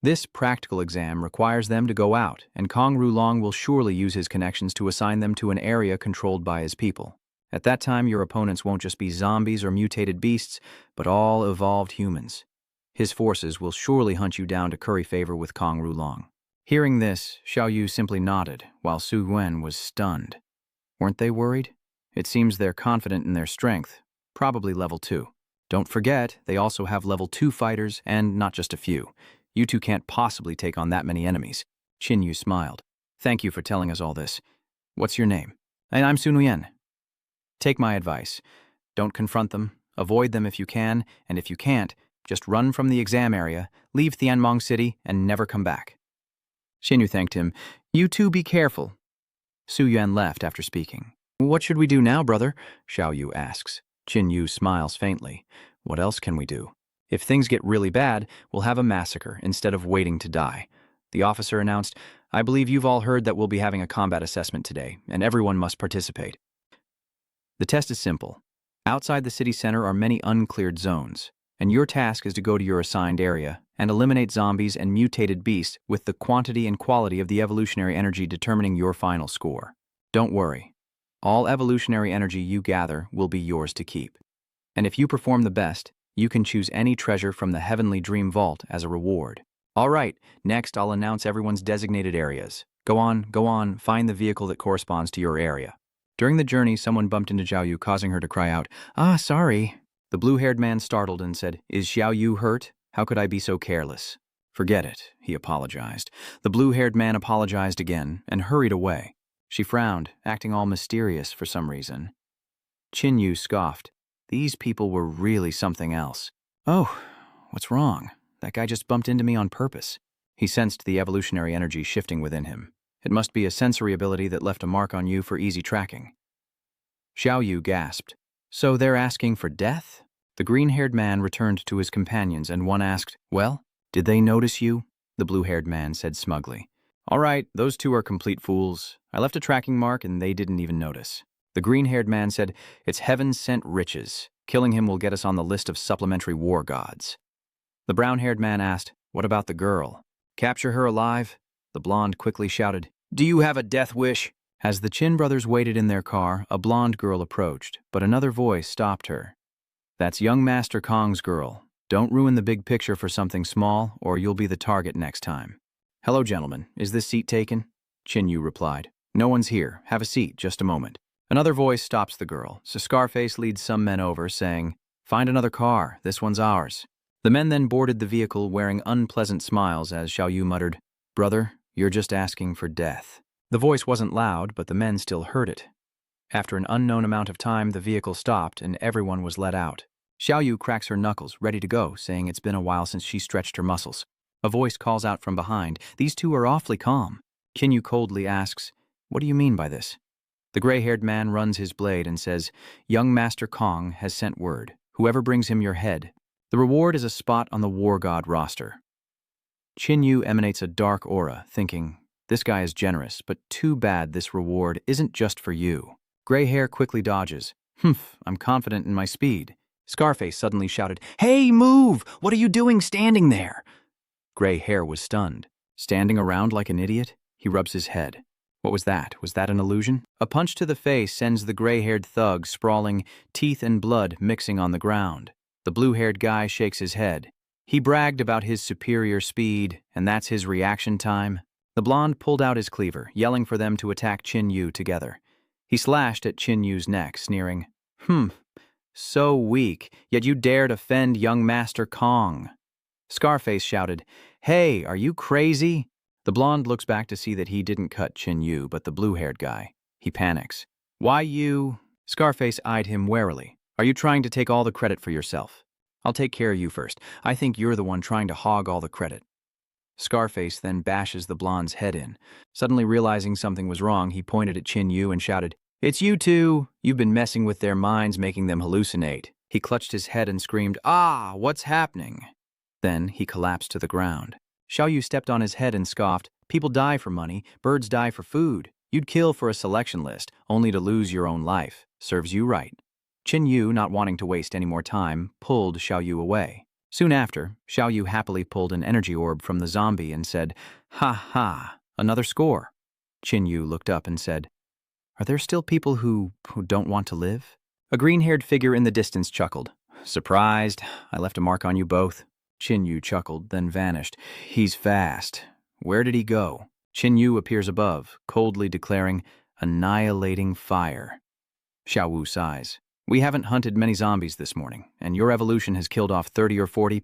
This practical exam requires them to go out, and Kong Rulong will surely use his connections to assign them to an area controlled by his people. At that time, your opponents won't just be zombies or mutated beasts, but all evolved humans. His forces will surely hunt you down to curry favor with Kong Rulong. Hearing this, Xiao Yu simply nodded, while Su Yuan was stunned. Weren't they worried? It seems they're confident in their strength, probably level 2. Don't forget, they also have level 2 fighters, and not just a few. You two can't possibly take on that many enemies. Qin Yu smiled. Thank you for telling us all this. What's your name? I'm Sun Yuan. Take my advice. Don't confront them, avoid them if you can, and if you can't, just run from the exam area, leave Tianmong City, and never come back. Xin Yu thanked him. You two be careful. Su Yuan left after speaking. What should we do now, brother? Xiao Yu asks. Qin Yu smiles faintly. What else can we do? If things get really bad, we'll have a massacre instead of waiting to die. The officer announced, I believe you've all heard that we'll be having a combat assessment today, and everyone must participate. The test is simple. Outside the city center are many uncleared zones, and your task is to go to your assigned area and eliminate zombies and mutated beasts with the quantity and quality of the evolutionary energy determining your final score. Don't worry. All evolutionary energy you gather will be yours to keep. And if you perform the best, you can choose any treasure from the Heavenly Dream Vault as a reward. All right, next I'll announce everyone's designated areas. Go on, find the vehicle that corresponds to your area. During the journey, someone bumped into Xiao Yu, causing her to cry out, sorry. The blue-haired man startled and said, Is Xiao Yu hurt? How could I be so careless? Forget it, he apologized. The blue-haired man apologized again and hurried away. She frowned, acting all mysterious for some reason. Qin Yu scoffed. These people were really something else. Oh, what's wrong? That guy just bumped into me on purpose. He sensed the evolutionary energy shifting within him. It must be a sensory ability that left a mark on you for easy tracking. Xiao Yu gasped. So they're asking for death? The green-haired man returned to his companions and one asked, Well, did they notice you? The blue-haired man said smugly. All right, those two are complete fools. I left a tracking mark and they didn't even notice. The green-haired man said, It's heaven-sent riches. Killing him will get us on the list of supplementary war gods. The brown-haired man asked, What about the girl? Capture her alive? The blonde quickly shouted, Do you have a death wish? As the Qin brothers waited in their car, a blonde girl approached, but another voice stopped her. That's young Master Kong's girl. Don't ruin the big picture for something small, or you'll be the target next time. Hello, gentlemen. Is this seat taken? Qin Yu replied. No one's here. Have a seat, just a moment. Another voice stops the girl, so Scarface leads some men over, saying, Find another car. This one's ours. The men then boarded the vehicle wearing unpleasant smiles as Xiao Yu muttered, Brother, you're just asking for death. The voice wasn't loud, but the men still heard it. After an unknown amount of time, the vehicle stopped and everyone was let out. Xiao Yu cracks her knuckles, ready to go, saying it's been a while since she stretched her muscles. A voice calls out from behind, These two are awfully calm. Qin Yu coldly asks, What do you mean by this? The gray-haired man runs his blade and says, Young Master Kong has sent word. Whoever brings him your head. The reward is a spot on the War God roster. Qin Yu emanates a dark aura, thinking, This guy is generous, but too bad this reward isn't just for you. Gray hair quickly dodges. I'm confident in my speed. Scarface suddenly shouted, Hey, move! What are you doing standing there? Gray hair was stunned. Standing around like an idiot? He rubs his head. What was that? Was that an illusion? A punch to the face sends the gray-haired thug sprawling, teeth and blood mixing on the ground. The blue-haired guy shakes his head. He bragged about his superior speed, and that's his reaction time. The blonde pulled out his cleaver, yelling for them to attack Qin Yu together. He slashed at Qin Yu's neck, sneering, So weak, yet you dared offend young Master Kong. Scarface shouted, Hey, are you crazy? The blonde looks back to see that he didn't cut Qin Yu, but the blue-haired guy. He panics. Why you? Scarface eyed him warily. Are you trying to take all the credit for yourself? I'll take care of you first. I think you're the one trying to hog all the credit. Scarface then bashes the blonde's head in. Suddenly realizing something was wrong, he pointed at Qin Yu and shouted, It's you two! You've been messing with their minds, making them hallucinate. He clutched his head and screamed, What's happening? Then he collapsed to the ground. Xiao Yu stepped on his head and scoffed, People die for money, birds die for food. You'd kill for a selection list, only to lose your own life. Serves you right. Qin Yu, not wanting to waste any more time, pulled Xiao Yu away. Soon after, Xiao Yu happily pulled an energy orb from the zombie and said, Ha ha, another score. Qin Yu looked up and said, Are there still people who don't want to live? A green-haired figure in the distance chuckled. Surprised? I left a mark on you both. Qin Yu chuckled, then vanished. He's fast. Where did he go? Qin Yu appears above, coldly declaring, annihilating fire. Xiao Wu sighs. We haven't hunted many zombies this morning, and your evolution has killed off 30 or 40,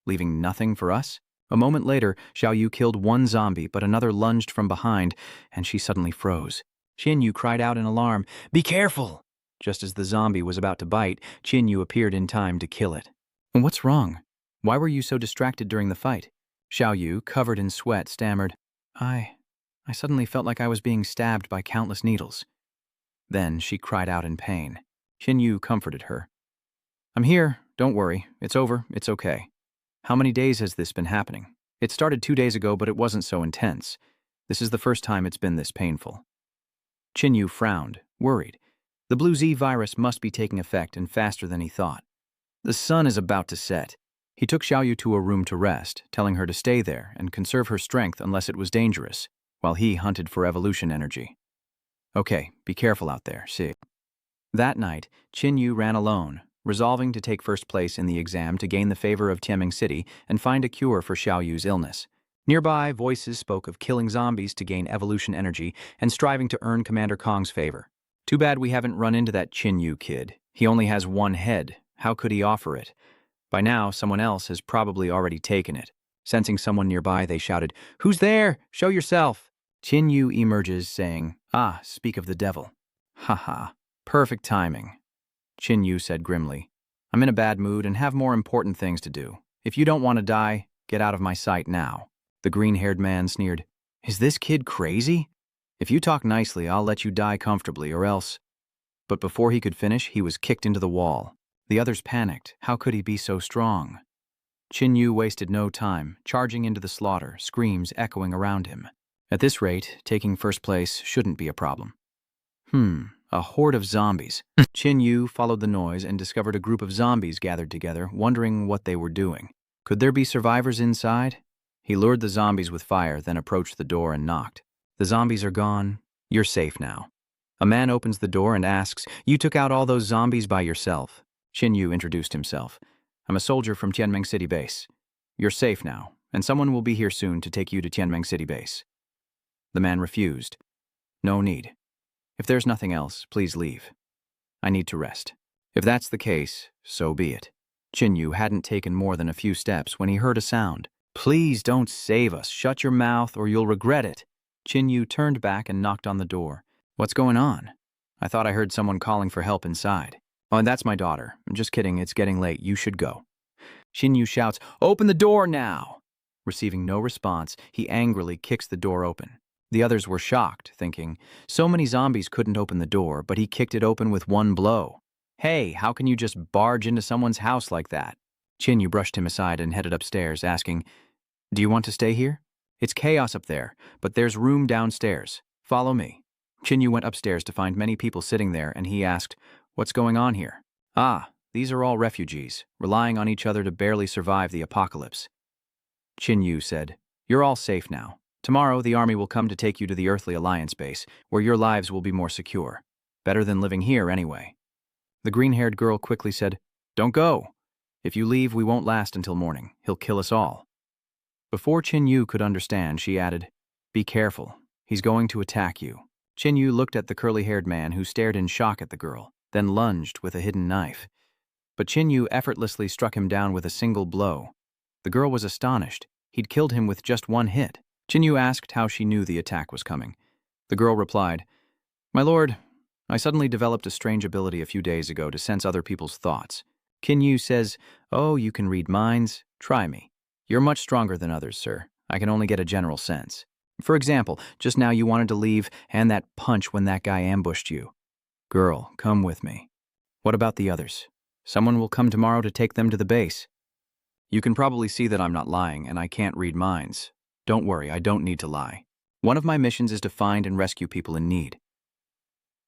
leaving nothing for us? A moment later, Xiao Yu killed one zombie, but another lunged from behind, and she suddenly froze. Qin Yu cried out in alarm, "Be careful!" Just as the zombie was about to bite, Qin Yu appeared in time to kill it. What's wrong? Why were you so distracted during the fight? Xiao Yu, covered in sweat, stammered, I suddenly felt like I was being stabbed by countless needles. Then she cried out in pain. Qin Yu comforted her. I'm here, don't worry, it's over, it's okay. How many days has this been happening? It started 2 days ago, but it wasn't so intense. This is the first time it's been this painful. Qin Yu frowned, worried. The Blue Z virus must be taking effect and faster than he thought. The sun is about to set. He took Xiao Yu to a room to rest, telling her to stay there and conserve her strength unless it was dangerous, while he hunted for evolution energy. Okay, be careful out there, see. That night, Qin Yu ran alone, resolving to take first place in the exam to gain the favor of Tianming City and find a cure for Xiao Yu's illness. Nearby, voices spoke of killing zombies to gain evolution energy and striving to earn Commander Kong's favor. Too bad we haven't run into that Qin Yu kid. He only has one head. How could he offer it? By now, someone else has probably already taken it. Sensing someone nearby, they shouted, Who's there? Show yourself! Qin Yu emerges, saying, Ah, speak of the devil. Haha, perfect timing. Qin Yu said grimly, I'm in a bad mood and have more important things to do. If you don't want to die, get out of my sight now. The green-haired man sneered, Is this kid crazy? If you talk nicely, I'll let you die comfortably, or else. But before he could finish, he was kicked into the wall. The others panicked. How could he be so strong? Qin Yu wasted no time, charging into the slaughter, screams echoing around him. At this rate, taking first place shouldn't be a problem. A horde of zombies. Qin Yu followed the noise and discovered a group of zombies gathered together, wondering what they were doing. Could there be survivors inside? He lured the zombies with fire, then approached the door and knocked. The zombies are gone. You're safe now. A man opens the door and asks, You took out all those zombies by yourself. Qin Yu introduced himself. I'm a soldier from Tianming City Base. You're safe now, and someone will be here soon to take you to Tianming City Base. The man refused. No need. If there's nothing else, please leave. I need to rest. If that's the case, so be it. Qin Yu hadn't taken more than a few steps when he heard a sound. Please don't save us. Shut your mouth or you'll regret it. Qin Yu turned back and knocked on the door. What's going on? I thought I heard someone calling for help inside. Oh, and that's my daughter. I'm just kidding, it's getting late. You should go. Qin Yu shouts, Open the door now! Receiving no response, he angrily kicks the door open. The others were shocked, thinking, so many zombies couldn't open the door, but he kicked it open with one blow. Hey, how can you just barge into someone's house like that? Qin Yu brushed him aside and headed upstairs, asking, Do you want to stay here? It's chaos up there, but there's room downstairs. Follow me. Qin Yu went upstairs to find many people sitting there, and he asked, What's going on here? Ah, these are all refugees, relying on each other to barely survive the apocalypse. Qin Yu said, You're all safe now. Tomorrow, the army will come to take you to the Earthly Alliance base, where your lives will be more secure. Better than living here, anyway. The green-haired girl quickly said, Don't go. If you leave, we won't last until morning. He'll kill us all. Before Qin Yu could understand, she added, Be careful. He's going to attack you. Qin Yu looked at the curly-haired man who stared in shock at the girl, then lunged with a hidden knife. But Qin Yu effortlessly struck him down with a single blow. The girl was astonished. He'd killed him with just one hit. Qin Yu asked how she knew the attack was coming. The girl replied, My lord, I suddenly developed a strange ability a few days ago to sense other people's thoughts. Qin Yu says, Oh, you can read minds? Try me. You're much stronger than others, sir. I can only get a general sense. For example, just now you wanted to leave, and that punch when that guy ambushed you. Girl, come with me. What about the others? Someone will come tomorrow to take them to the base. You can probably see that I'm not lying, and I can't read minds. Don't worry, I don't need to lie. One of my missions is to find and rescue people in need.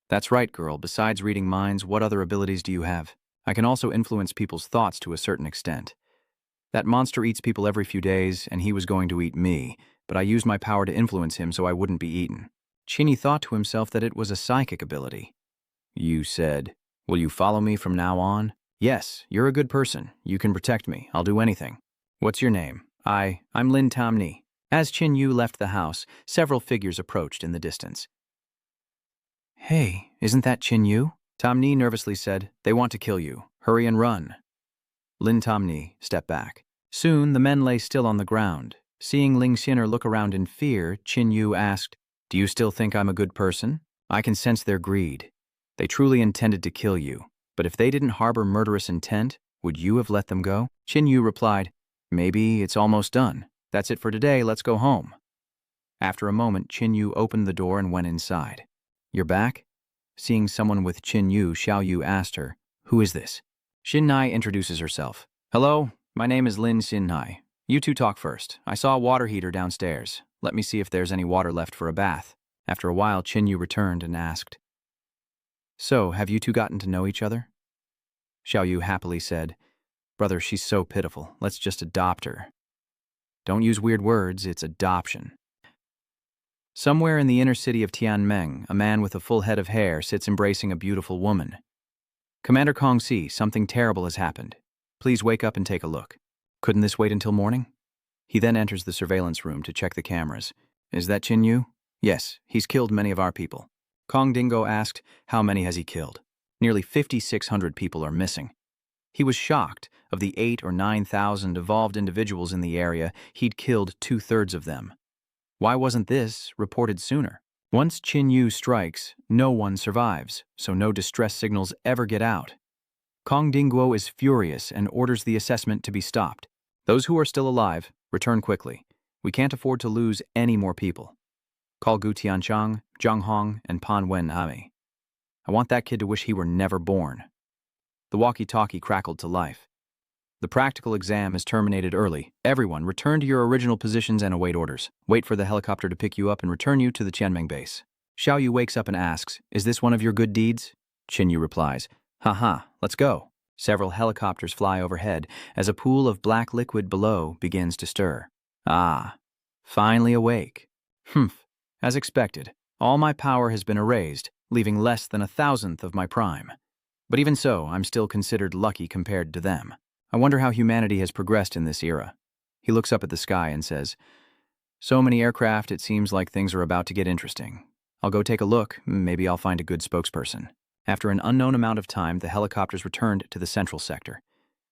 That's right, girl. Besides reading minds, what other abilities do you have? I can also influence people's thoughts to a certain extent. That monster eats people every few days, and he was going to eat me, but I used my power to influence him so I wouldn't be eaten. Qin Yu thought to himself that it was a psychic ability. You said, Will you follow me from now on? Yes, you're a good person. You can protect me. I'll do anything. What's your name? I'm Lin Tam Ni. As Qin Yu left the house, several figures approached in the distance. "Hey, isn't that Qin Yu?" Tom Ni nervously said. "They want to kill you. Hurry and run." Lin Tom Ni stepped back. Soon, the men lay still on the ground. Seeing Ling Xin'er look around in fear, Qin Yu asked, "Do you still think I'm a good person? I can sense their greed. They truly intended to kill you. But if they didn't harbor murderous intent, would you have let them go?" Qin Yu replied, "Maybe it's almost done. That's it for today, let's go home." After a moment, Qin Yu opened the door and went inside. "You're back?" Seeing someone with Qin Yu, Xiao Yu asked her, "Who is this?" Xin Nai introduces herself. "Hello, my name is Lin Xin Nai. You two talk first. I saw a water heater downstairs. Let me see if there's any water left for a bath." After a while, Qin Yu returned and asked, "So, have you two gotten to know each other?" Xiao Yu happily said, "Brother, she's so pitiful. Let's just adopt her." Don't use weird words, it's adoption. Somewhere in the inner city of Tianmeng, a man with a full head of hair sits embracing a beautiful woman. "Commander Kong Si, something terrible has happened. Please wake up and take a look." "Couldn't this wait until morning?" He then enters the surveillance room to check the cameras. "Is that Qin Yu?" "Yes, he's killed many of our people." Kong Dingo asked, "How many has he killed?" "Nearly 5,600 people are missing." He was shocked. Of the 8,000 or 9,000 evolved individuals in the area, he'd killed 2/3 of them. Why wasn't this reported sooner? Once Qin Yu strikes, no one survives, so no distress signals ever get out. Kong Dingguo is furious and orders the assessment to be stopped. "Those who are still alive, return quickly. We can't afford to lose any more people. Call Gu Tianchang, Zhang Hong, and Pan Wen Ami. I want that kid to wish he were never born." The walkie-talkie crackled to life. "The practical exam is terminated early. Everyone, return to your original positions and await orders. Wait for the helicopter to pick you up and return you to the Tianmeng base." Xiao Yu wakes up and asks, "Is this one of your good deeds?" Qin Yu replies, "Haha, let's go." Several helicopters fly overhead as a pool of black liquid below begins to stir. "Ah, finally awake. Humph, as expected. All my power has been erased, leaving less than 1,000th of my prime. But even so, I'm still considered lucky compared to them. I wonder how humanity has progressed in this era." He looks up at the sky and says, "So many aircraft, it seems like things are about to get interesting. I'll go take a look, maybe I'll find a good spokesperson." After an unknown amount of time, the helicopters returned to the central sector.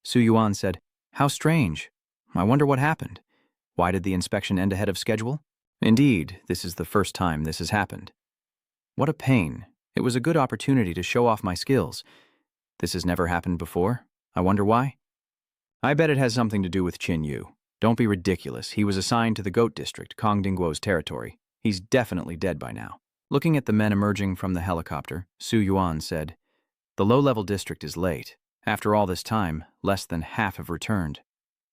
Su Yuan said, "How strange. I wonder what happened. Why did the inspection end ahead of schedule? Indeed, this is the first time this has happened. What a pain. It was a good opportunity to show off my skills. This has never happened before. I wonder why?" "I bet it has something to do with Qin Yu. Don't be ridiculous. He was assigned to the Goat District, Kong Dingguo's territory. He's definitely dead by now." Looking at the men emerging from the helicopter, Su Yuan said, "The low-level district is late. After all this time, less than half have returned."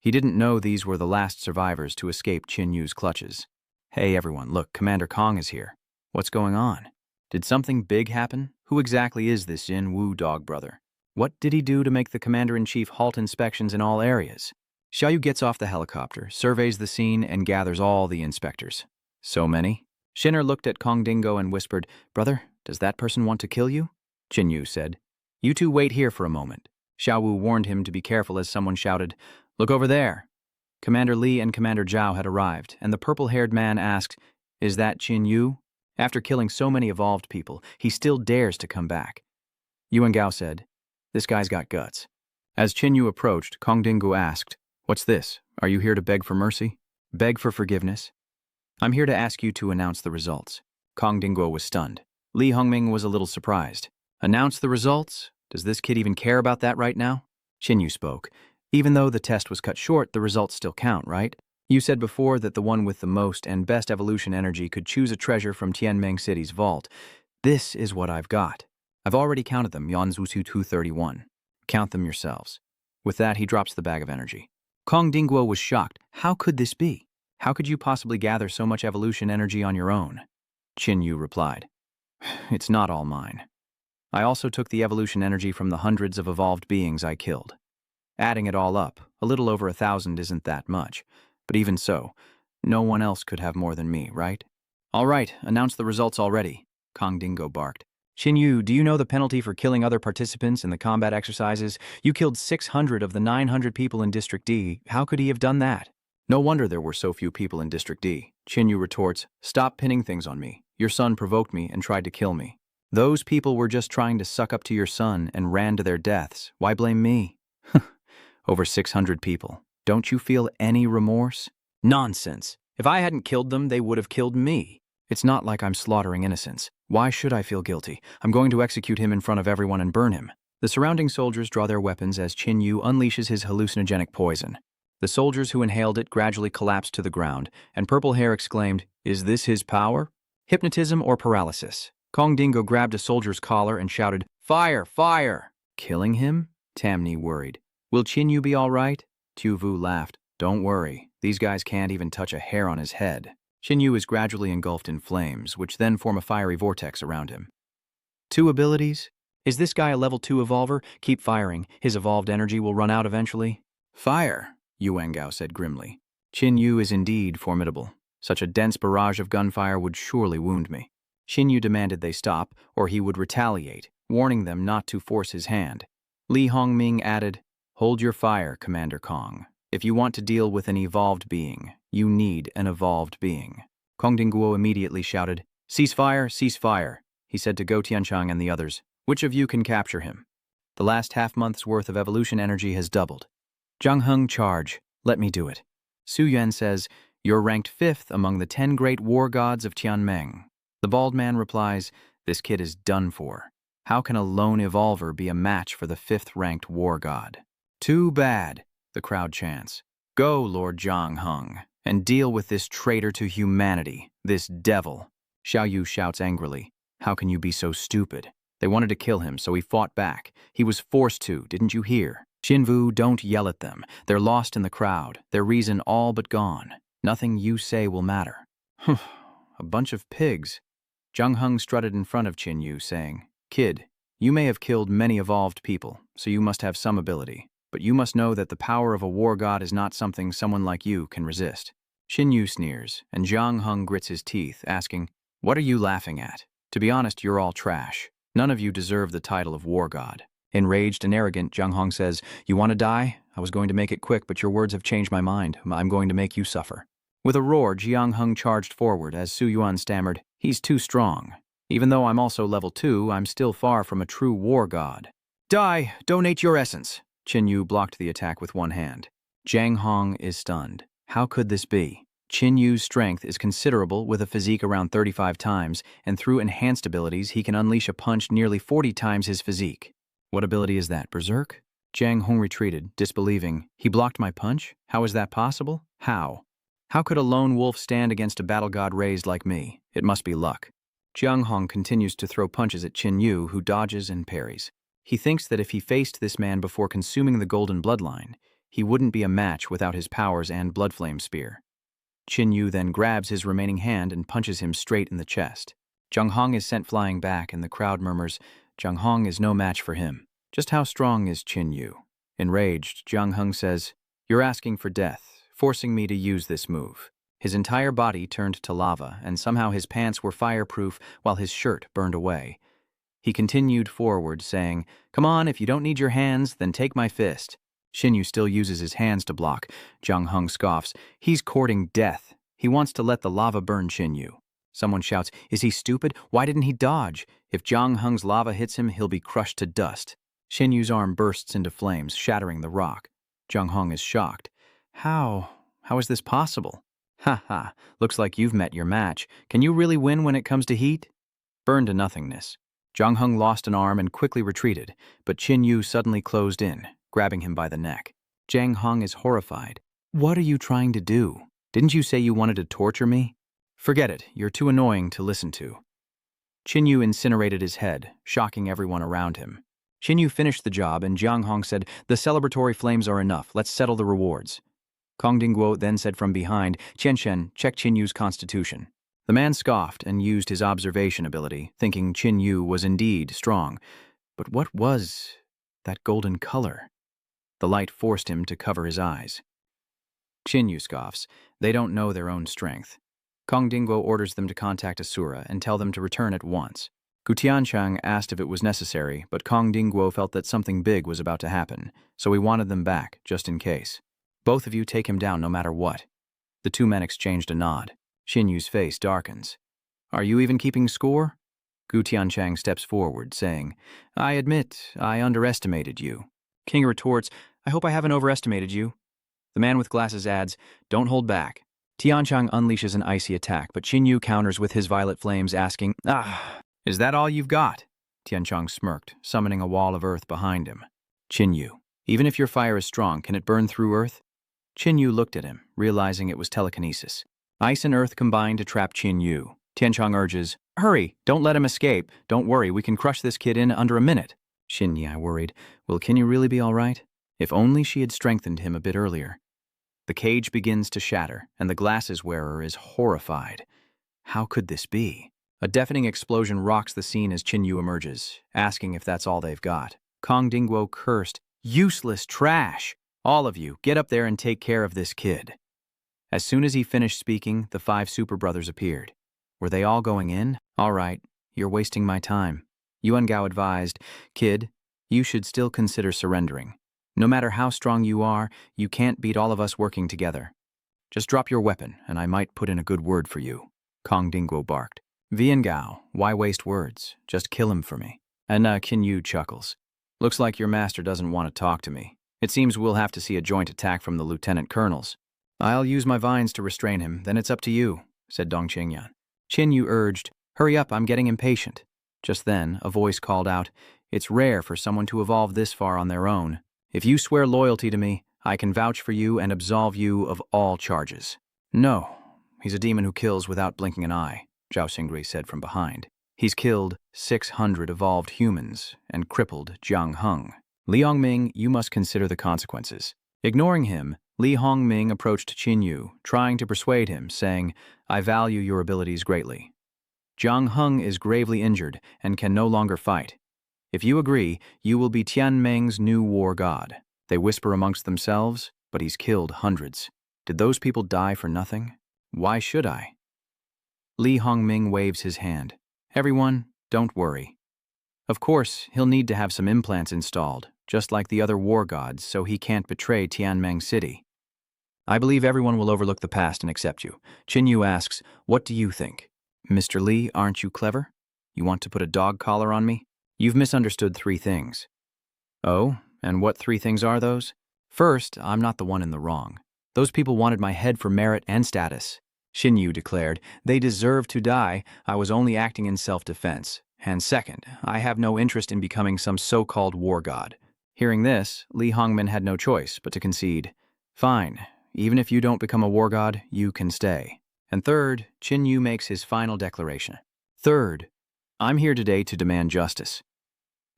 He didn't know these were the last survivors to escape Qin Yu's clutches. "Hey everyone, look, Commander Kong is here. What's going on? Did something big happen? Who exactly is this Jin Wu dog brother? What did he do to make the Commander-in-Chief halt inspections in all areas?" Xiao Yu gets off the helicopter, surveys the scene, and gathers all the inspectors. "So many?" Shinner looked at Kong Dingo and whispered, "Brother, does that person want to kill you?" Qin Yu said, "You two wait here for a moment." Xiao Wu warned him to be careful as someone shouted, "Look over there." Commander Li and Commander Zhao had arrived, and the purple-haired man asked, "Is that Qin Yu?" After killing so many evolved people, he still dares to come back. Yuan Gao said, "This guy's got guts." As Qin Yu approached, Kong Dingo asked, "What's this? Are you here to beg for mercy?" "Beg for forgiveness?" "I'm here to ask you to announce the results." Kong Dingo was stunned. Li Hongming was a little surprised. "Announce the results? Does this kid even care about that right now?" Qin Yu spoke. "Even though the test was cut short, the results still count, right? You said before that the one with the most and best evolution energy could choose a treasure from Tianmeng City's vault. This is what I've got. I've already counted them, Yanzusu 231. Count them yourselves." With that, he drops the bag of energy. Kong Dingguo was shocked. How could this be? How could you possibly gather so much evolution energy on your own? Qin Yu replied, "It's not all mine. I also took the evolution energy from the hundreds of evolved beings I killed. Adding it all up, a little over 1,000 isn't that much. But even so, no one else could have more than me, right?" "All right, announce the results already," Kong Dingo barked. "Qin Yu, do you know the penalty for killing other participants in the combat exercises? You killed 600 of the 900 people in District D. How could he have done that?" No wonder there were so few people in District D. Chinyu retorts, "Stop pinning things on me. Your son provoked me and tried to kill me. Those people were just trying to suck up to your son and ran to their deaths. Why blame me?" Over 600 people. Don't you feel any remorse? Nonsense. If I hadn't killed them, they would have killed me. It's not like I'm slaughtering innocents. Why should I feel guilty? I'm going to execute him in front of everyone and burn him. The surrounding soldiers draw their weapons as Chinyu unleashes his hallucinogenic poison. The soldiers who inhaled it gradually collapsed to the ground, and Purple Hair exclaimed, "Is this his power? Hypnotism or paralysis?" Kong Dingo grabbed a soldier's collar and shouted, "Fire! Fire!" Killing him? Tamni worried. "Will Chinyu be all right?" Tuvu laughed. "Don't worry. These guys can't even touch a hair on his head." Chinyu is gradually engulfed in flames, which then form a fiery vortex around him. 2 abilities? Is this guy a level 2 evolver? Keep firing. His evolved energy will run out eventually. Fire, Yuangao said grimly. Chinyu is indeed formidable. Such a dense barrage of gunfire would surely wound me. Chinyu demanded they stop, or he would retaliate, warning them not to force his hand. Li Hongming added, "Hold your fire, Commander Kong. If you want to deal with an evolved being, you need an evolved being." Kong Dingguo immediately shouted, "Cease fire, cease fire," he said to Go Tianchang and the others. "Which of you can capture him? The last half-month's worth of evolution energy has doubled. Zhang Heng, charge. Let me do it." Su Yuan says, "You're ranked 5th among the 10 great war gods of Tianmeng." The bald man replies, "This kid is done for. How can a lone evolver be a match for the 5th-ranked war god?" "Too bad," the crowd chants. "Go, Lord Zhang Heng, and deal with this traitor to humanity, this devil." Xiao Yu shouts angrily, "How can you be so stupid? They wanted to kill him, so he fought back. He was forced to, didn't you hear? Xinvu, don't yell at them. They're lost in the crowd, their reason all but gone. Nothing you say will matter." A bunch of pigs. Zhang Heng strutted in front of Chinyu, saying, "Kid, you may have killed many evolved people, so you must have some ability. But you must know that the power of a war god is not something someone like you can resist." Chinyu sneers, and Zhang Heng grits his teeth, asking, "What are you laughing at? To be honest, you're all trash. None of you deserve the title of war god." Enraged and arrogant, Zhang Heng says, "You want to die? I was going to make it quick, but your words have changed my mind. I'm going to make you suffer." With a roar, Jiang Heng charged forward as Su Yuan stammered, "He's too strong. Even though I'm also level 2, I'm still far from a true war god." "Die! Donate your essence!" Chinyu blocked the attack with one hand. Zhang Hong is stunned. How could this be? Chinyu's strength is considerable with a physique around 35 times, and through enhanced abilities he can unleash a punch nearly 40 times his physique. What ability is that, Berserk? Zhang Hong retreated, disbelieving. "He blocked my punch? How is that possible? How? How could a lone wolf stand against a battle god raised like me? It must be luck." Jiang Hong continues to throw punches at Chinyu, who dodges and parries. He thinks that if he faced this man before consuming the golden bloodline, he wouldn't be a match without his powers and blood flame spear. Chinyu then grabs his remaining hand and punches him straight in the chest. Zhang Hong is sent flying back, and the crowd murmurs, "Zhang Hong is no match for him." Just how strong is Chinyu? Enraged, Zhang Hong says, "You're asking for death, forcing me to use this move." His entire body turned to lava, and somehow his pants were fireproof while his shirt burned away. He continued forward, saying, "Come on, if you don't need your hands, then take my fist." Xinyu still uses his hands to block. Zhang Heng scoffs, "He's courting death. He wants to let the lava burn Xinyu." Someone shouts, "Is he stupid? Why didn't he dodge? If Zhang Heng's lava hits him, he'll be crushed to dust." Xinyu's arm bursts into flames, shattering the rock. Zhang Heng is shocked. How is this possible?" "Ha ha, looks like you've met your match. Can you really win when it comes to heat?" Burned to nothingness. Zhang Heng lost an arm and quickly retreated, but Chinyu suddenly closed in, grabbing him by the neck. Zhang Heng is horrified. "What are you trying to do? Didn't you say you wanted to torture me?" "Forget it, you're too annoying to listen to." Chinyu incinerated his head, shocking everyone around him. Chinyu finished the job, and Zhang Hong said, "The celebratory flames are enough, let's settle the rewards." Kong Dingguo then said from behind, "Qianshen, check Chinyu's constitution." The man scoffed and used his observation ability, thinking Chinyu was indeed strong. But what was that golden color? The light forced him to cover his eyes. Chinyu scoffs. They don't know their own strength. Kong Dingguo orders them to contact Asura and tell them to return at once. Gutianchang asked if it was necessary, but Kong Dingguo felt that something big was about to happen, so he wanted them back, just in case. "Both of you take him down no matter what. The two men exchanged a nod. Qinyu's face darkens. Are you even keeping score? Gu Tianchang steps forward, saying, I admit, I underestimated you. King retorts, I hope I haven't overestimated you. The man with glasses adds, don't hold back. Tianchang unleashes an icy attack, but Qinyu counters with his violet flames, asking, is that all you've got? Tianchang smirked, summoning a wall of earth behind him. Qinyu, even if your fire is strong, can it burn through earth? Qinyu looked at him, realizing it was telekinesis. Ice and earth combined to trap Qinyu. Tianchang urges, hurry, don't let him escape. Don't worry, we can crush this kid in under a minute. Xinyi worried, will Qinyu really be all right? If only she had strengthened him a bit earlier. The cage begins to shatter, and the glasses wearer is horrified. How could this be? A deafening explosion rocks the scene as Qinyu emerges, asking if that's all they've got. Kong Dingguo cursed, useless trash! All of you, get up there and take care of this kid. As soon as he finished speaking, the 5 super brothers appeared. Were they all going in? All right, you're wasting my time. Yuan Gao advised, kid, you should still consider surrendering. No matter how strong you are, you can't beat all of us working together. Just drop your weapon, and I might put in a good word for you. Kong Dingguo barked. Vian Gao, why waste words? Just kill him for me. And Qinyu chuckles. Looks like your master doesn't want to talk to me. It seems we'll have to see a joint attack from the lieutenant colonels. I'll use my vines to restrain him, then it's up to you, said Dong Qingyan. Qinyu urged, hurry up, I'm getting impatient. Just then, a voice called out, it's rare for someone to evolve this far on their own. If you swear loyalty to me, I can vouch for you and absolve you of all charges. No, he's a demon who kills without blinking an eye, Zhao Xingri said from behind. He's killed 600 evolved humans and crippled Jiang Heng. Li Hongming, you must consider the consequences. Ignoring him, Li Hongming approached Qinyu, trying to persuade him, saying, I value your abilities greatly. Jiang Heng is gravely injured and can no longer fight. If you agree, you will be Tianmeng's new war god. They whisper amongst themselves, but he's killed hundreds. Did those people die for nothing? Why should I? Li Hongming waves his hand. Everyone, don't worry. Of course, he'll need to have some implants installed, just like the other war gods, so he can't betray Tianmeng City. I believe everyone will overlook the past and accept you. Qinyu asks, what do you think? Mr. Li, aren't you clever? You want to put a dog collar on me? You've misunderstood 3 things. Oh, and what 3 things are those? First, I'm not the one in the wrong. Those people wanted my head for merit and status. Xinyu declared, they deserve to die, I was only acting in self-defense. And second, I have no interest in becoming some so-called war god. Hearing this, Li Hongmin had no choice but to concede. Fine, even if you don't become a war god, you can stay. And third, Qinyu makes his final declaration. Third, I'm here today to demand justice.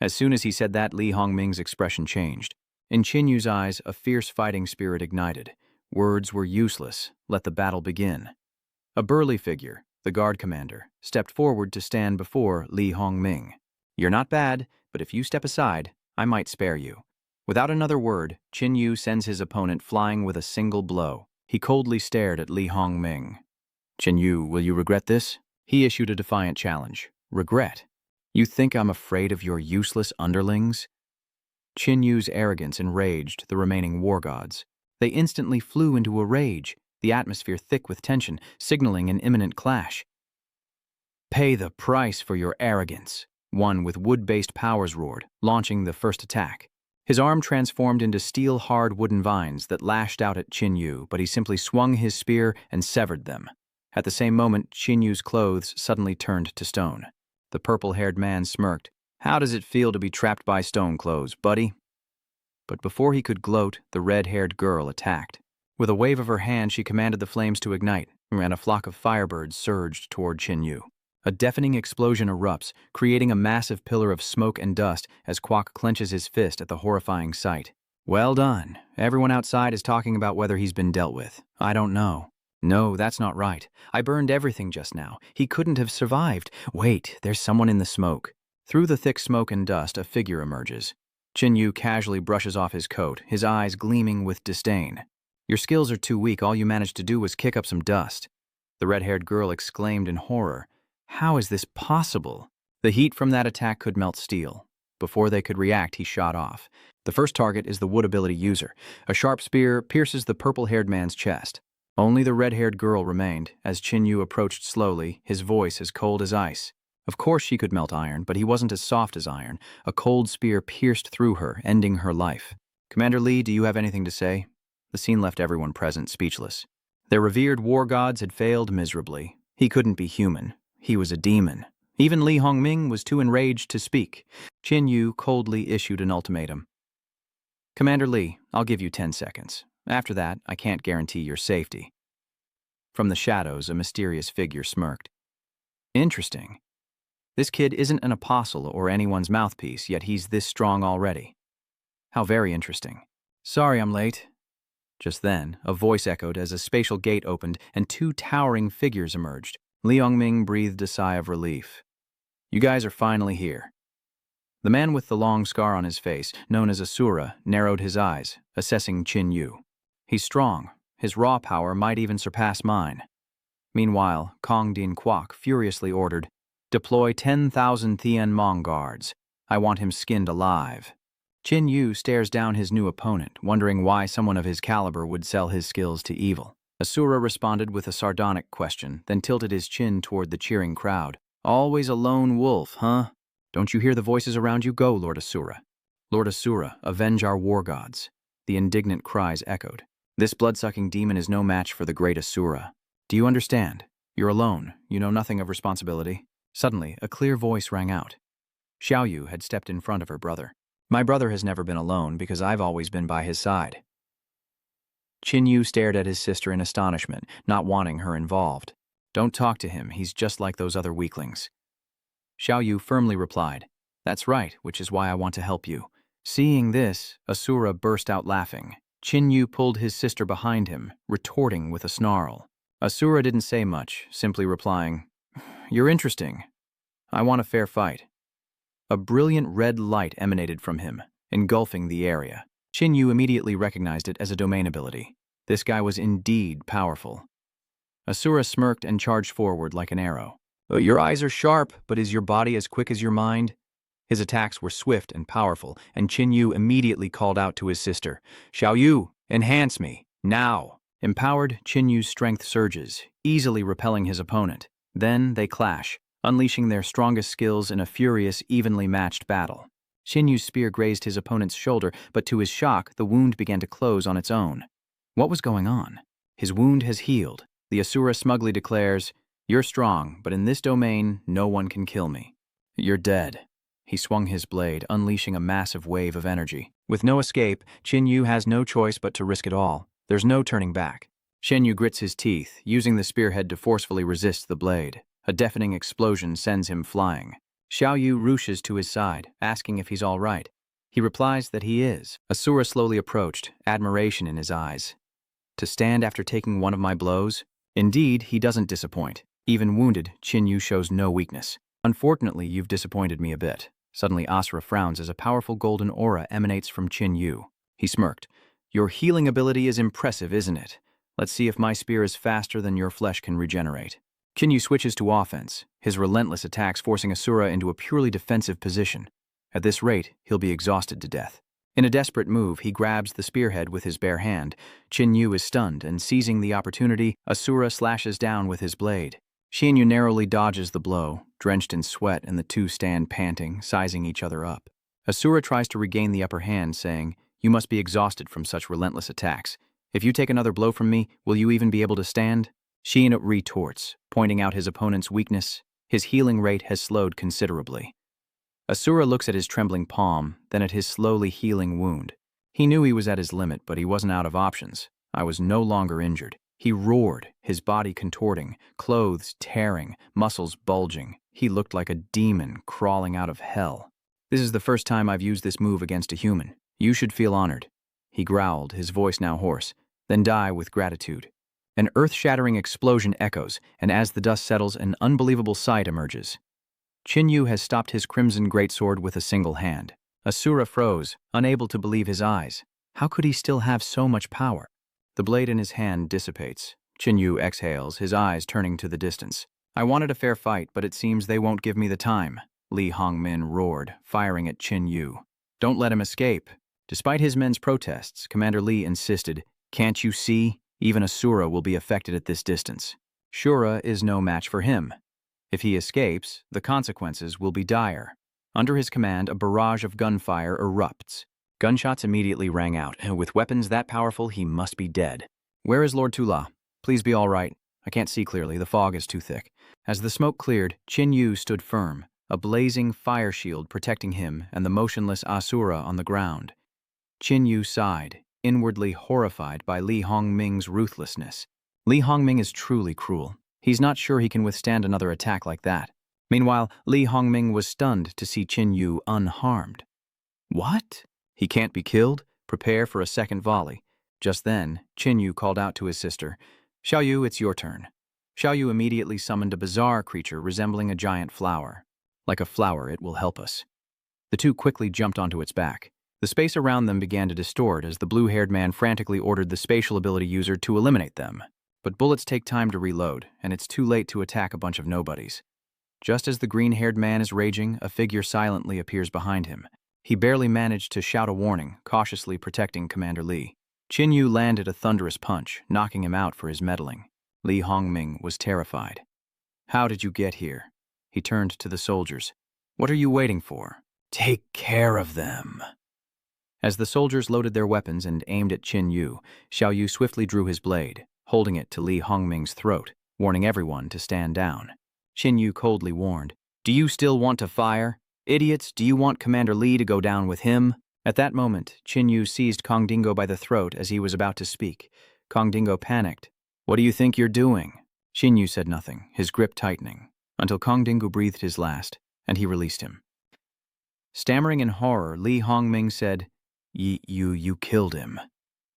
As soon as he said that, Li Hongming's expression changed. In Qinyu's eyes, a fierce fighting spirit ignited. Words were useless. Let the battle begin. A burly figure, the guard commander, stepped forward to stand before Li Hongming. You're not bad, but if you step aside, I might spare you. Without another word, Qinyu sends his opponent flying with a single blow. He coldly stared at Li Hongming. Qinyu, will you regret this? He issued a defiant challenge. Regret? You think I'm afraid of your useless underlings? Qinyu's arrogance enraged the remaining war gods. They instantly flew into a rage, the atmosphere thick with tension, signaling an imminent clash. Pay the price for your arrogance, one with wood-based powers roared, launching the first attack. His arm transformed into steel-hard wooden vines that lashed out at Qinyu, but he simply swung his spear and severed them. At the same moment, Qinyu's clothes suddenly turned to stone. The purple-haired man smirked. How does it feel to be trapped by stone clothes, buddy? But before he could gloat, the red-haired girl attacked. With a wave of her hand, she commanded the flames to ignite, and a flock of firebirds surged toward Qinyu. A deafening explosion erupts, creating a massive pillar of smoke and dust as Kwok clenches his fist at the horrifying sight. Well done. Everyone outside is talking about whether he's been dealt with. I don't know. No, that's not right. I burned everything just now. He couldn't have survived. Wait, there's someone in the smoke. Through the thick smoke and dust, a figure emerges. Qinyu casually brushes off his coat, his eyes gleaming with disdain. Your skills are too weak. All you managed to do was kick up some dust. The red-haired girl exclaimed in horror. How is this possible? The heat from that attack could melt steel. Before they could react, he shot off. The first target is the wood ability user. A sharp spear pierces the purple-haired man's chest. Only the red-haired girl remained, as Qin Yu approached slowly, his voice as cold as ice. Of course she could melt iron, but he wasn't as soft as iron. A cold spear pierced through her, ending her life. "Commander Lee, do you have anything to say?" The scene left everyone present speechless. Their revered war gods had failed miserably. He couldn't be human. He was a demon. Even Li Hongming was too enraged to speak. Qin Yu coldly issued an ultimatum. "Commander Lee, I'll give you 10 seconds. After that, I can't guarantee your safety." From the shadows, a mysterious figure smirked. "Interesting. This kid isn't an apostle or anyone's mouthpiece, yet he's this strong already. How very interesting. Sorry I'm late." Just then, a voice echoed as a spatial gate opened and 2 towering figures emerged. Li Hongming breathed a sigh of relief. "You guys are finally here." The man with the long scar on his face, known as Asura, narrowed his eyes, assessing Qin Yu. "He's strong. His raw power might even surpass mine." Meanwhile, Kong Din Kwok furiously ordered, "Deploy 10,000 Thien Mong guards. I want him skinned alive." Qin Yu stares down his new opponent, wondering why someone of his caliber would sell his skills to evil. Asura responded with a sardonic question, then tilted his chin toward the cheering crowd. "Always a lone wolf, huh? Don't you hear the voices around you? Go, Lord Asura. Lord Asura, avenge our war gods." The indignant cries echoed. "This blood-sucking demon is no match for the great Asura. Do you understand? You're alone. You know nothing of responsibility." Suddenly, a clear voice rang out. Xiao Yu had stepped in front of her brother. "My brother has never been alone because I've always been by his side." Qin Yu stared at his sister in astonishment, not wanting her involved. "Don't talk to him. He's just like those other weaklings." Xiao Yu firmly replied, "That's right, which is why I want to help you." Seeing this, Asura burst out laughing. Qin Yu pulled his sister behind him, retorting with a snarl. Asura didn't say much, simply replying, "You're interesting. I want a fair fight." A brilliant red light emanated from him, engulfing the area. Qin Yu immediately recognized it as a domain ability. This guy was indeed powerful. Asura smirked and charged forward like an arrow. "Your eyes are sharp, but is your body as quick as your mind?" His attacks were swift and powerful, and Qin Yu immediately called out to his sister, "Xiao Yu, enhance me, now!" Empowered, Qin Yu's strength surges, easily repelling his opponent. Then they clash, unleashing their strongest skills in a furious, evenly matched battle. Qin Yu's spear grazed his opponent's shoulder, but to his shock, the wound began to close on its own. What was going on? "His wound has healed." The Asura smugly declares, "You're strong, but in this domain, no one can kill me. You're dead." He swung his blade, unleashing a massive wave of energy. With no escape, Qin Yu has no choice but to risk it all. There's no turning back. Qin Yu grits his teeth, using the spearhead to forcefully resist the blade. A deafening explosion sends him flying. Xiao Yu rushes to his side, asking if he's all right. He replies that he is. Asura slowly approached, admiration in his eyes. "To stand after taking one of my blows?" Indeed, he doesn't disappoint. Even wounded, Qin Yu shows no weakness. "Unfortunately, you've disappointed me a bit." Suddenly, Asura frowns as a powerful golden aura emanates from Qin Yu. He smirked. "Your healing ability is impressive, isn't it? Let's see if my spear is faster than your flesh can regenerate." Qin Yu switches to offense, his relentless attacks forcing Asura into a purely defensive position. At this rate, he'll be exhausted to death. In a desperate move, he grabs the spearhead with his bare hand. Qin Yu is stunned, and seizing the opportunity, Asura slashes down with his blade. Qin Yu narrowly dodges the blow, drenched in sweat, and the two stand panting, sizing each other up. Asura tries to regain the upper hand, saying, "You must be exhausted from such relentless attacks. If you take another blow from me, will you even be able to stand?" Qin retorts, pointing out his opponent's weakness. His healing rate has slowed considerably. Asura looks at his trembling palm, then at his slowly healing wound. He knew he was at his limit, but he wasn't out of options. I was no longer injured. He roared, his body contorting, clothes tearing, muscles bulging. He looked like a demon crawling out of hell. "This is the first time I've used this move against a human. You should feel honored." He growled, his voice now hoarse. "Then die with gratitude." An earth-shattering explosion echoes, and as the dust settles, an unbelievable sight emerges. Qin Yu has stopped his crimson greatsword with a single hand. Asura froze, unable to believe his eyes. How could he still have so much power? The blade in his hand dissipates. Qin Yu exhales, his eyes turning to the distance. "I wanted a fair fight, but it seems they won't give me the time," Li Hongmin roared, firing at Qin Yu. "Don't let him escape." Despite his men's protests, Commander Li insisted, "Can't you see? Even Asura will be affected at this distance. Shura is no match for him. If he escapes, the consequences will be dire. Under his command, a barrage of gunfire erupts. Gunshots immediately rang out, and with weapons that powerful, he must be dead. Where is Lord Tula? Please be all right. I can't see clearly, the fog is too thick. As the smoke cleared, Qin Yu stood firm, a blazing fire shield protecting him and the motionless Asura on the ground. Qin Yu sighed, inwardly horrified by Li Hongming's ruthlessness. Li Hongming is truly cruel. He's not sure he can withstand another attack like that. Meanwhile, Li Hongming was stunned to see Qin Yu unharmed. What? He can't be killed? Prepare for a second volley. Just then, Qin Yu called out to his sister, "Xiao Yu, it's your turn." Xiao Yu immediately summoned a bizarre creature resembling a giant flower. Like a flower, it will help us. The two quickly jumped onto its back. The space around them began to distort as the blue-haired man frantically ordered the spatial ability user to eliminate them. But bullets take time to reload, and it's too late to attack a bunch of nobodies. Just as the green-haired man is raging, a figure silently appears behind him. He barely managed to shout a warning, cautiously protecting Commander Li. Qin Yu landed a thunderous punch, knocking him out for his meddling. Li Hongming was terrified. "How did you get here?" He turned to the soldiers. "What are you waiting for? Take care of them." As the soldiers loaded their weapons and aimed at Qin Yu, Xiao Yu swiftly drew his blade, holding it to Li Hongming's throat, warning everyone to stand down. Qin Yu coldly warned, "Do you still want to fire? Idiots, do you want Commander Li to go down with him?" At that moment, Qin Yu seized Kong Dingo by the throat as he was about to speak. Kong Dingo panicked. "What do you think you're doing?" Qin Yu said nothing, his grip tightening, until Kong Dingo breathed his last, and he released him. Stammering in horror, Li Hongming said, You killed him."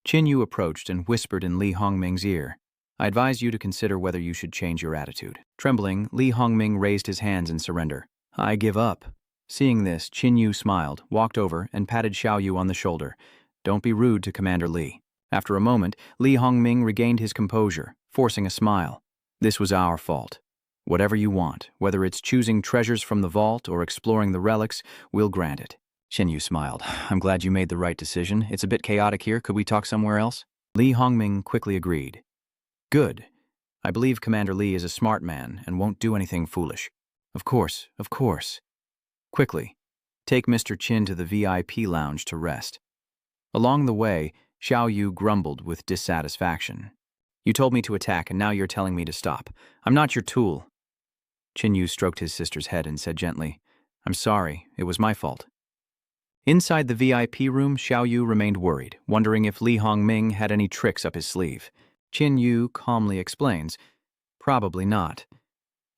Qin Yu approached and whispered in Li Hongming's ear, "I advise you to consider whether you should change your attitude." Trembling, Li Hongming raised his hands in surrender. "I give up." Seeing this, Qin Yu smiled, walked over, and patted Xiao Yu on the shoulder. "Don't be rude to Commander Li." After a moment, Li Hongming regained his composure, forcing a smile. "This was our fault. Whatever you want, whether it's choosing treasures from the vault or exploring the relics, we'll grant it." Qin Yu smiled. "I'm glad you made the right decision. It's a bit chaotic here. Could we talk somewhere else?" Li Hongming quickly agreed. "Good. I believe Commander Li is a smart man and won't do anything foolish." Of course. "Quickly, take Mr. Qin to the VIP lounge to rest." Along the way, Xiao Yu grumbled with dissatisfaction. "You told me to attack, and now you're telling me to stop. I'm not your tool." Qin Yu stroked his sister's head and said gently, "I'm sorry, it was my fault." Inside the VIP room, Xiao Yu remained worried, wondering if Li Hongming had any tricks up his sleeve. Qin Yu calmly explains, "Probably not.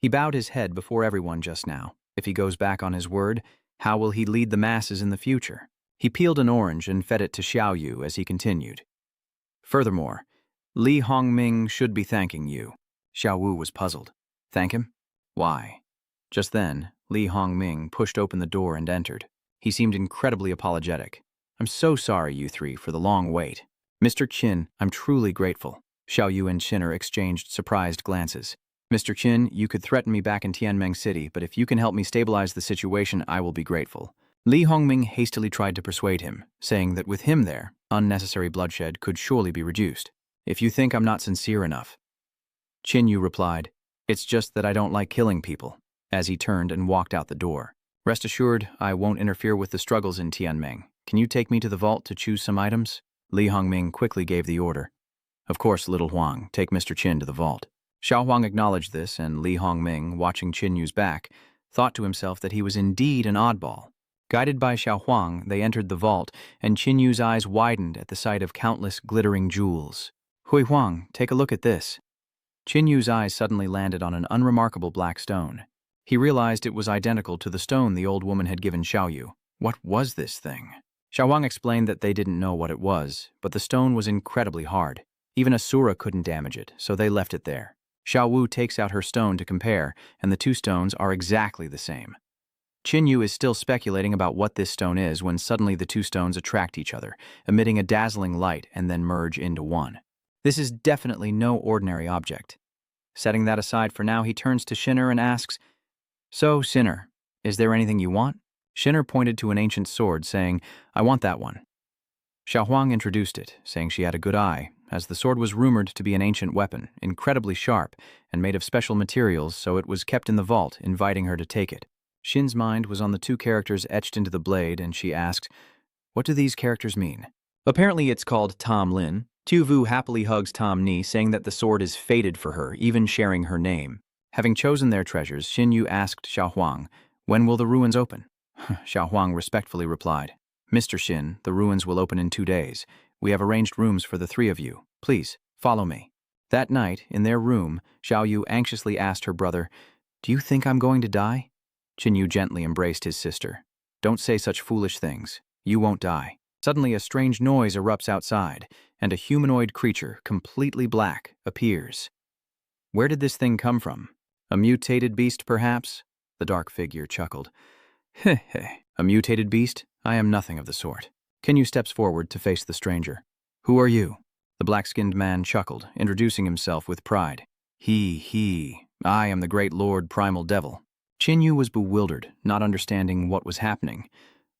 He bowed his head before everyone just now. If he goes back on his word, how will he lead the masses in the future?" He peeled an orange and fed it to Xiao Yu as he continued. "Furthermore, Li Hongming should be thanking you." Xiao Wu was puzzled. "Thank him? Why?" Just then, Li Hongming pushed open the door and entered. He seemed incredibly apologetic. "I'm so sorry, you three, for the long wait." "Mr. Qin, I'm truly grateful." Xiao Yu and Qin'er exchanged surprised glances. "Mr. Qin, you could threaten me back in Tianmeng City, but if you can help me stabilize the situation, I will be grateful." Li Hongming hastily tried to persuade him, saying that with him there, unnecessary bloodshed could surely be reduced. "If you think I'm not sincere enough." Qin Yu replied, "It's just that I don't like killing people," as he turned and walked out the door. "Rest assured, I won't interfere with the struggles in Tianmeng. Can you take me to the vault to choose some items?" Li Hongming quickly gave the order. "Of course, little Huang, take Mr. Qin to the vault." Xiao Huang acknowledged this, and Li Hongming, watching Qin Yu's back, thought to himself that he was indeed an oddball. Guided by Xiao Huang, they entered the vault, and Qin Yu's eyes widened at the sight of countless glittering jewels. "Hui Huang, take a look at this." Qin Yu's eyes suddenly landed on an unremarkable black stone. He realized it was identical to the stone the old woman had given Xiao Yu. What was this thing? Xiao Huang explained that they didn't know what it was, but the stone was incredibly hard. Even Asura couldn't damage it, so they left it there. Xiao Wu takes out her stone to compare, and the two stones are exactly the same. Qin Yu is still speculating about what this stone is when suddenly the two stones attract each other, emitting a dazzling light and then merge into one. This is definitely no ordinary object. Setting that aside for now, he turns to Qin'er and asks, "So, Qin'er, is there anything you want?" Qin'er pointed to an ancient sword, saying, "I want that one." Xiao Huang introduced it, saying she had a good eye, as the sword was rumored to be an ancient weapon, incredibly sharp, and made of special materials, so it was kept in the vault, inviting her to take it. Shin's mind was on the two characters etched into the blade, and she asked, "What do these characters mean?" Apparently it's called Tom Lin. Tuvu happily hugs Tom Ni, saying that the sword is fated for her, even sharing her name. Having chosen their treasures, Xin Yu asked Xiao Huang, "When will the ruins open?" Xiao Huang respectfully replied, "Mr. Xin, the ruins will open in 2 days. We have arranged rooms for the 3 of you. Please, follow me." That night, in their room, Xiao Yu anxiously asked her brother, "Do you think I'm going to die?" Xin Yu gently embraced his sister. "Don't say such foolish things. You won't die." Suddenly, a strange noise erupts outside, and a humanoid creature, completely black, appears. Where did this thing come from? A mutated beast, perhaps? The dark figure chuckled. Heh heh, a mutated beast? I am nothing of the sort. Kinyu steps forward to face the stranger. "Who are you?" The black-skinned man chuckled, introducing himself with pride. I am the great Lord Primal Devil." Kinyu was bewildered, not understanding what was happening.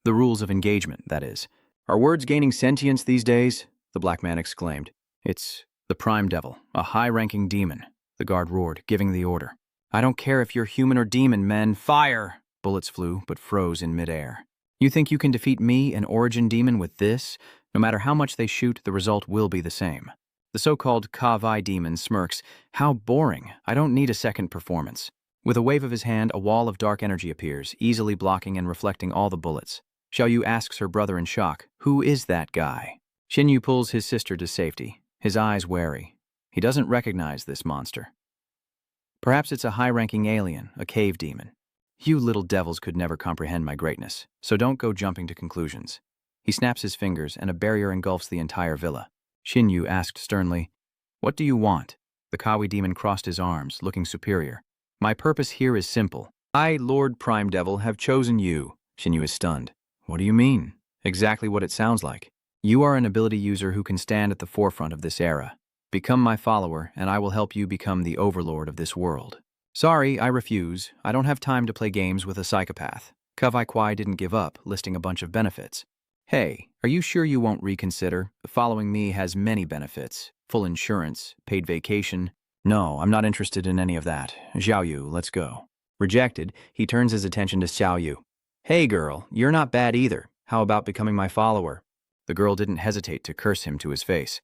The rules of engagement, that is. "Are words gaining sentience these days?" the black man exclaimed. "It's the Prime Devil, a high-ranking demon," the guard roared, giving the order. "I don't care if you're human or demon, men. Fire!" Bullets flew, but froze in midair. "You think you can defeat me, an origin demon, with this? No matter how much they shoot, the result will be the same." The so-called Kavai demon smirks. "How boring. I don't need a second performance." With a wave of his hand, a wall of dark energy appears, easily blocking and reflecting all the bullets. Xiao Yu asks her brother in shock, "Who is that guy?" Xin Yu pulls his sister to safety, his eyes wary. He doesn't recognize this monster. Perhaps it's a high-ranking alien, a cave demon. You little devils could never comprehend my greatness, so don't go jumping to conclusions. He snaps his fingers, and a barrier engulfs the entire villa. Xin Yu asked sternly, "What do you want?" The Kawi demon crossed his arms, looking superior. "My purpose here is simple. I, Lord Prime Devil, have chosen you." Xin Yu is stunned. "What do you mean?" "Exactly what it sounds like. You are an ability user who can stand at the forefront of this era. Become my follower, and I will help you become the overlord of this world." "Sorry, I refuse. I don't have time to play games with a psychopath." Kavai Kwai didn't give up, listing a bunch of benefits. "Hey, are you sure you won't reconsider? Following me has many benefits. Full insurance, paid vacation." "No, I'm not interested in any of that. Xiao Yu, let's go." Rejected, he turns his attention to Xiao Yu. "Hey girl, you're not bad either. How about becoming my follower?" The girl didn't hesitate to curse him to his face.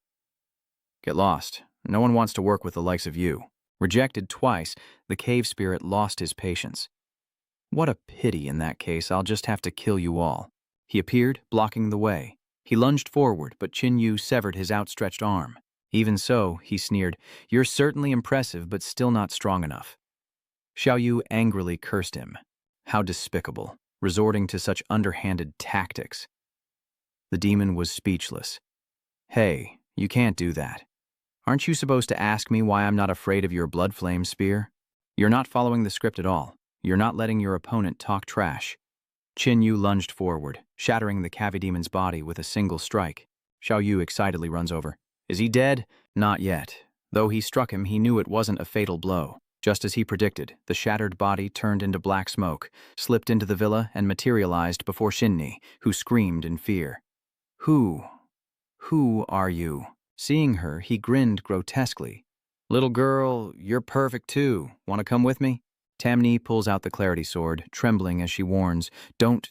"Get lost. No one wants to work with the likes of you." Rejected twice, the cave spirit lost his patience. "What a pity. In that case, I'll just have to kill you all." He appeared, blocking the way. He lunged forward, but Chin Yu severed his outstretched arm. "Even so," he sneered, "you're certainly impressive, but still not strong enough." Xiao Yu angrily cursed him. How despicable, resorting to such underhanded tactics. The demon was speechless. "Hey, you can't do that. Aren't you supposed to ask me why I'm not afraid of your blood flame spear? You're not following the script at all. You're not letting your opponent talk trash." Chin Yu lunged forward, shattering the Kavi demon's body with a single strike. Xiao Yu excitedly runs over. "Is he dead?" "Not yet." Though he struck him, he knew it wasn't a fatal blow. Just as he predicted, the shattered body turned into black smoke, slipped into the villa, and materialized before Shinni, who screamed in fear. Who are you?" Seeing her, he grinned grotesquely. "Little girl, you're perfect too. Want to come with me?" Tamni pulls out the clarity sword, trembling as she warns, Don't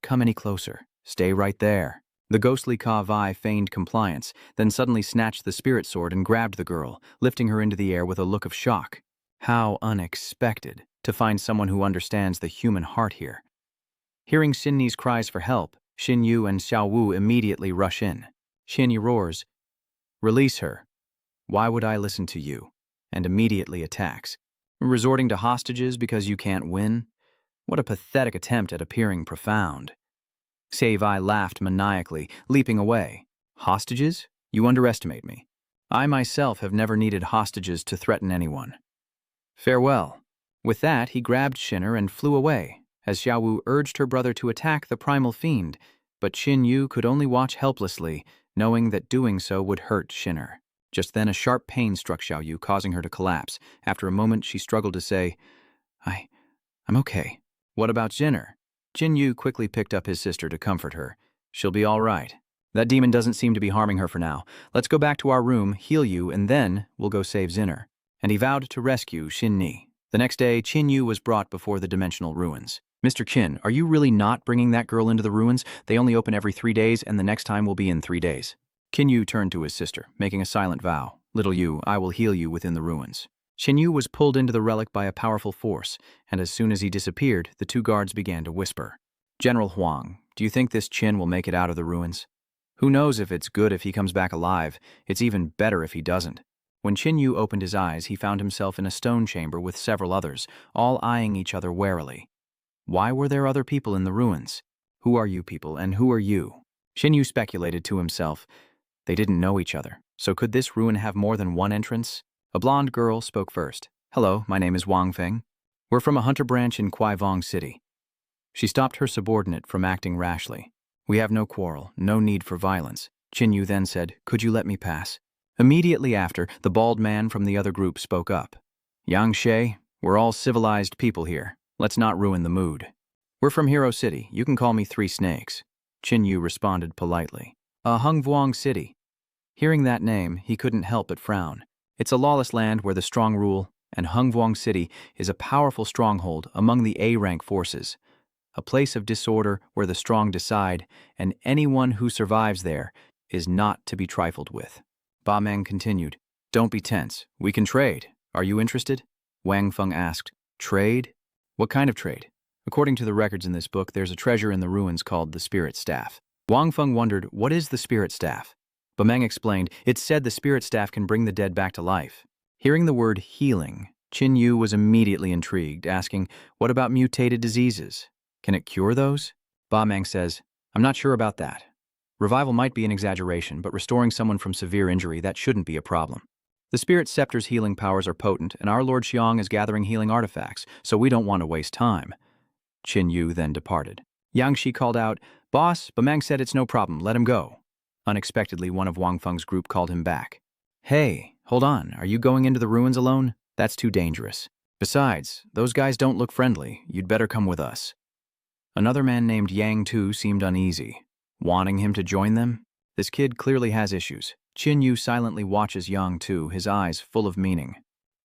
come any closer. Stay right there." The ghostly Ka Vai feigned compliance, then suddenly snatched the spirit sword and grabbed the girl, lifting her into the air with a look of shock. How unexpected, to find someone who understands the human heart here. Hearing Shinni's cries for help, Xin Yu and Xiao Wu immediately rush in. Shinni roars, "Release her." "Why would I listen to you?" and immediately attacks. "Resorting to hostages because you can't win? What a pathetic attempt at appearing profound." Sei-Vai laughed maniacally, leaping away. "Hostages? You underestimate me. I myself have never needed hostages to threaten anyone. Farewell." With that, he grabbed Shinner and flew away, as Xiao Wu urged her brother to attack the primal fiend, but Xin Yu could only watch helplessly, knowing that doing so would hurt Shinner. Just then a sharp pain struck Xiao Yu, causing her to collapse. After a moment, she struggled to say, I'm okay." "What about Jinner?" Jin Yu quickly picked up his sister to comfort her. "She'll be all right." That demon doesn't seem to be harming her for now. Let's go back to our room, heal you, and then we'll go save Zinner. And he vowed to rescue Qin Ni. The next day, Qin Yu was brought before the dimensional ruins. Mr. Qin, are you really not bringing that girl into the ruins? They only open every 3 days, and the next time will be in 3 days. Qin Yu turned to his sister, making a silent vow. Little Yu, I will heal you within the ruins. Qin Yu was pulled into the relic by a powerful force, and as soon as he disappeared, the 2 guards began to whisper. General Huang, do you think this Qin will make it out of the ruins? Who knows if it's good if he comes back alive? It's even better if he doesn't. When Qin Yu opened his eyes, he found himself in a stone chamber with several others, all eyeing each other warily. Why were there other people in the ruins? Who are you people, and who are you? Qin Yu speculated to himself. They didn't know each other, so could this ruin have more than one entrance? A blonde girl spoke first. Hello, my name is Wang Feng. We're from a hunter branch in Kuaivong City. She stopped her subordinate from acting rashly. We have no quarrel, no need for violence. Qin Yu then said, could you let me pass? Immediately after, the bald man from the other group spoke up. Yang She, we're all civilized people here. Let's not ruin the mood. We're from Hero City. You can call me Three Snakes. Qin Yu responded politely. Hungvuong City. Hearing that name, he couldn't help but frown. It's a lawless land where the strong rule, and Hungvuong City is a powerful stronghold among the A-rank forces. A place of disorder where the strong decide, and anyone who survives there is not to be trifled with. Ba Meng continued, don't be tense. We can trade. Are you interested? Wang Feng asked. Trade? What kind of trade? According to the records in this book, there's a treasure in the ruins called the Spirit Staff. Wang Feng wondered, what is the Spirit Staff? Ba Meng explained, it's said the Spirit Staff can bring the dead back to life. Hearing the word healing, Qin Yu was immediately intrigued, asking, what about mutated diseases? Can it cure those? Ba Meng says, I'm not sure about that. Revival might be an exaggeration, but restoring someone from severe injury, that shouldn't be a problem. The Spirit Scepter's healing powers are potent, and our Lord Xiong is gathering healing artifacts, so we don't want to waste time. Qin Yu then departed. Yang Shi called out, Boss, Ba Meng said it's no problem, let him go. Unexpectedly, one of Wang Feng's group called him back. Hey, hold on, are you going into the ruins alone? That's too dangerous. Besides, those guys don't look friendly, you'd better come with us. Another man named Yang Tu seemed uneasy. Wanting him to join them? This kid clearly has issues. Qin Yu silently watches Yang Tu, his eyes full of meaning.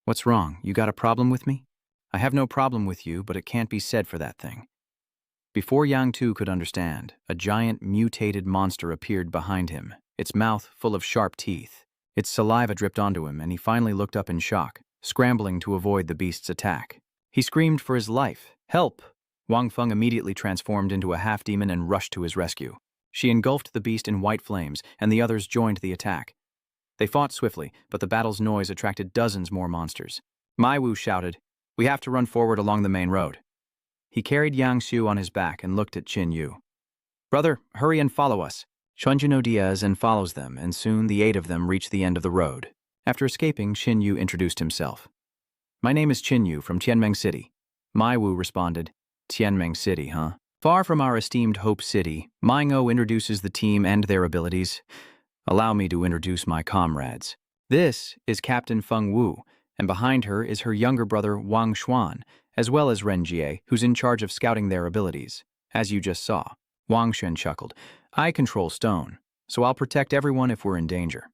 What's wrong? You got a problem with me? I have no problem with you, but it can't be said for that thing. Before Yang Tu could understand, a giant mutated monster appeared behind him, its mouth full of sharp teeth. Its saliva dripped onto him, and he finally looked up in shock, scrambling to avoid the beast's attack. He screamed for his life. Help! Wang Feng immediately transformed into a half-demon and rushed to his rescue. She engulfed the beast in white flames, and the others joined the attack. They fought swiftly, but the battle's noise attracted dozens more monsters. Mai Wu shouted, we have to run forward along the main road. He carried Yang Xiu on his back and looked at Qin Yu. Brother, hurry and follow us. Chunjuno Diaz and follows them, and soon the 8 of them reached the end of the road. After escaping, Qin Yu introduced himself. My name is Qin Yu from Tianmeng City. Mai Wu responded, Tianmeng City, huh? Far from our esteemed Hope City, Manga introduces the team and their abilities. Allow me to introduce my comrades. This is Captain Feng Wu, and behind her is her younger brother Wang Xuan, as well as Ren Jie, who's in charge of scouting their abilities. As you just saw, Wang Xuan chuckled. I control stone, so I'll protect everyone if we're in danger.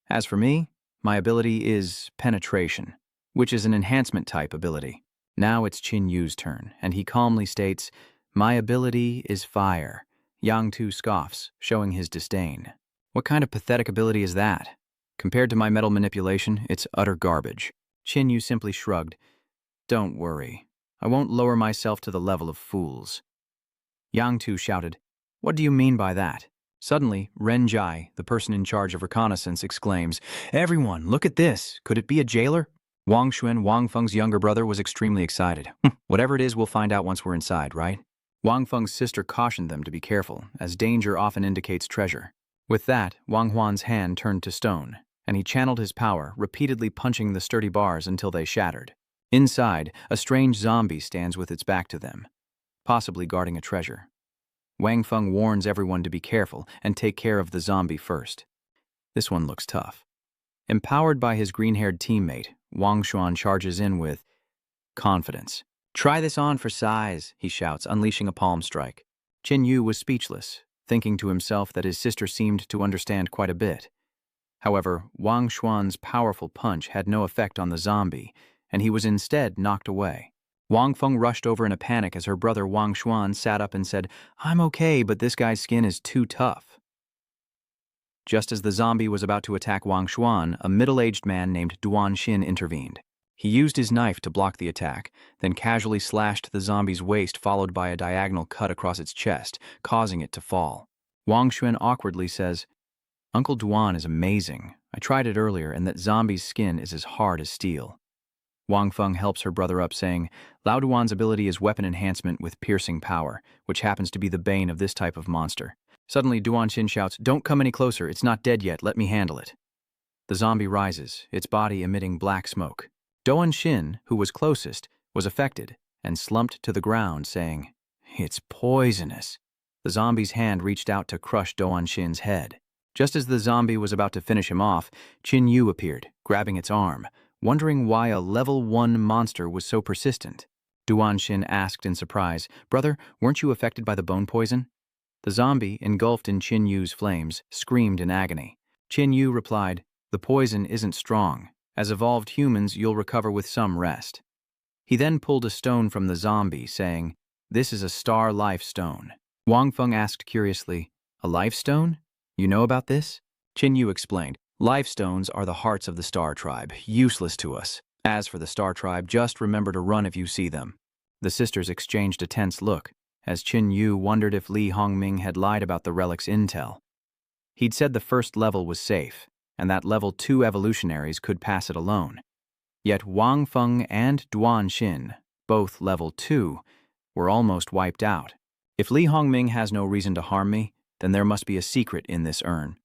As for me, my ability is penetration, which is an enhancement type ability. Now it's Qin Yu's turn, and he calmly states, my ability is fire. Yang Tu scoffs, showing his disdain. What kind of pathetic ability is that? Compared to my metal manipulation, it's utter garbage. Qin Yu simply shrugged. Don't worry. I won't lower myself to the level of fools. Yang Tu shouted, what do you mean by that? Suddenly, Ren Jai, the person in charge of reconnaissance, exclaims, everyone, look at this. Could it be a jailer? Wang Xuan, Wang Feng's younger brother, was extremely excited. Whatever it is, we'll find out once we're inside, right? Wang Feng's sister cautioned them to be careful, as danger often indicates treasure. With that, Wang Huan's hand turned to stone, and he channeled his power, repeatedly punching the sturdy bars until they shattered. Inside, a strange zombie stands with its back to them, possibly guarding a treasure. Wang Feng warns everyone to be careful and take care of the zombie first. This one looks tough. Empowered by his green-haired teammate, Wang Xuan charges in with confidence. Try this on for size, he shouts, unleashing a palm strike. Qin Yu was speechless. thinking to himself that his sister seemed to understand quite a bit. However, Wang Xuan's powerful punch had no effect on the zombie, and he was instead knocked away. Wang Feng rushed over in a panic as her brother Wang Xuan sat up and said, "I'm okay, but this guy's skin is too tough." Just as the zombie was about to attack Wang Xuan, a middle-aged man named Duan Xin intervened. He used his knife to block the attack, then casually slashed the zombie's waist, followed by a diagonal cut across its chest, causing it to fall. Wang Xuan awkwardly says, "Uncle Duan is amazing. I tried it earlier, and that zombie's skin is as hard as steel." Wang Feng helps her brother up, saying, "Lao Duan's ability is weapon enhancement with piercing power, which happens to be the bane of this type of monster." Suddenly, Duan Xin shouts, "Don't come any closer, it's not dead yet, let me handle it." The zombie rises, its body emitting black smoke. Duan Xin, who was closest, was affected and slumped to the ground, saying, "It's poisonous." The zombie's hand reached out to crush Duan Xin's head. Just as the zombie was about to finish him off, Qin Yu appeared, grabbing its arm, wondering why a level 1 monster was so persistent. Duan Xin asked in surprise, "Brother, weren't you affected by the bone poison?" The zombie, engulfed in Qin Yu's flames, screamed in agony. Qin Yu replied, "The poison isn't strong. As evolved humans, you'll recover with some rest." He then pulled a stone from the zombie, saying, "This is a star life stone." Wang Feng asked curiously, "A life stone? You know about this?" Qin Yu explained, "Life stones are the hearts of the star tribe, useless to us. As for the star tribe, just remember to run if you see them." The sisters exchanged a tense look, as Qin Yu wondered if Li Hongming had lied about the relic's intel. He'd said the first level was safe, and that level 2 evolutionaries could pass it alone. Yet Wang Feng and Duan Xin, both level 2, were almost wiped out. If Li Hongming has no reason to harm me, then there must be a secret in this urn.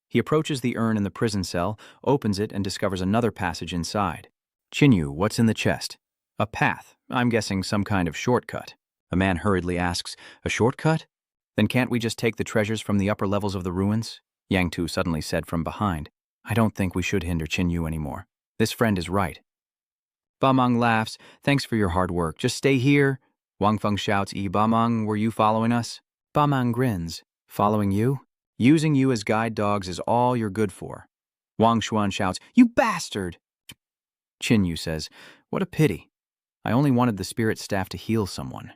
He approaches the urn in the prison cell, opens it, and discovers another passage inside. "Qin Yu, what's in the chest?" "A path. I'm guessing some kind of shortcut." A man hurriedly asks, "A shortcut? Then can't we just take the treasures from the upper levels of the ruins?" Yang Tu suddenly said from behind, "I don't think we should hinder Qin Yu anymore. This friend is right." Ba Meng laughs, "Thanks for your hard work. Just stay here." Wang Feng shouts, Ba Meng, were you following us?" Ba Meng grins, "Following you? Using you as guide dogs is all you're good for." Wang Xuan shouts, "You bastard!" Qin Yu says, "What a pity. I only wanted the spirit staff to heal someone."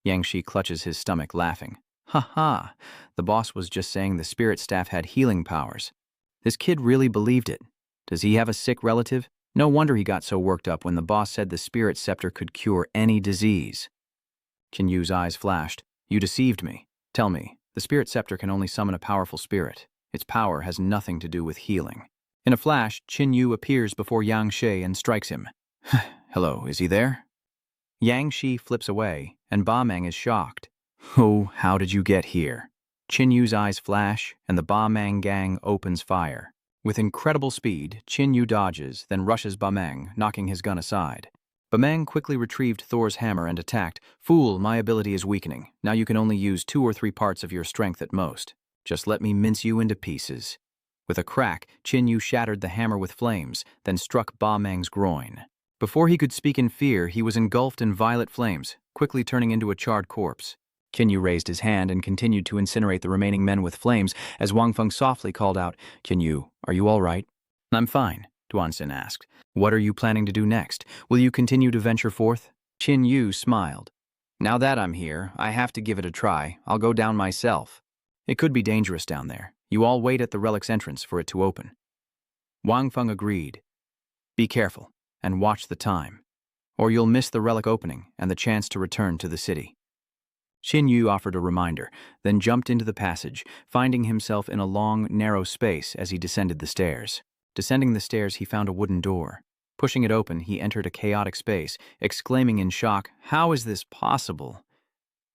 Yang Shi clutches his stomach, laughing. "Ha ha, the boss was just saying the spirit staff had healing powers. This kid really believed it. Does he have a sick relative? No wonder he got so worked up when the boss said the spirit scepter could cure any disease." Qin Yu's eyes flashed. "You deceived me. Tell me, the spirit scepter can only summon a powerful spirit. Its power has nothing to do with healing." In a flash, Qin Yu appears before Yang Shi and strikes him. "Hello, is he there?" Yang Shi flips away, and Ba Meng is shocked. "Oh, how did you get here?" Qin Yu's eyes flash, and the Ba Meng gang opens fire. With incredible speed, Qin Yu dodges, then rushes Ba Meng, knocking his gun aside. Ba Meng quickly retrieved Thor's hammer and attacked. "Fool, my ability is weakening. Now you can only use 2 or 3 parts of your strength at most. Just let me mince you into pieces." With a crack, Qin Yu shattered the hammer with flames, then struck Ba Meng's groin. Before he could speak in fear, he was engulfed in violet flames, quickly turning into a charred corpse. Qin Yu raised his hand and continued to incinerate the remaining men with flames as Wang Feng softly called out, "Qin Yu, are you all right?" "I'm fine," Duan Xin asked. "What are you planning to do next? Will you continue to venture forth?" Qin Yu smiled. "Now that I'm here, I have to give it a try. I'll go down myself. It could be dangerous down there. You all wait at the relic's entrance for it to open." Wang Feng agreed. "Be careful, and watch the time, or you'll miss the relic opening and the chance to return to the city." Qin Yu offered a reminder, then jumped into the passage, finding himself in a long, narrow space as he descended the stairs. Descending the stairs, he found a wooden door. Pushing it open, he entered a chaotic space, exclaiming in shock, "How is this possible?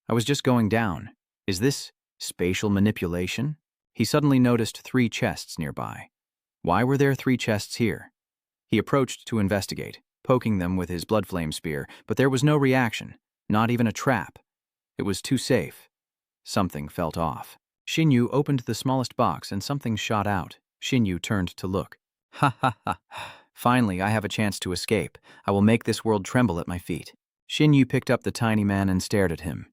I was just going down. Is this spatial manipulation?" He suddenly noticed 3 chests nearby. Why were there 3 chests here? He approached to investigate, poking them with his blood flame spear, but there was no reaction, not even a trap. It was too safe. Something felt off. Qin Yu opened the smallest box and something shot out. Qin Yu turned to look. "Ha ha ha. Finally, I have a chance to escape. I will make this world tremble at my feet." Qin Yu picked up the tiny man and stared at him.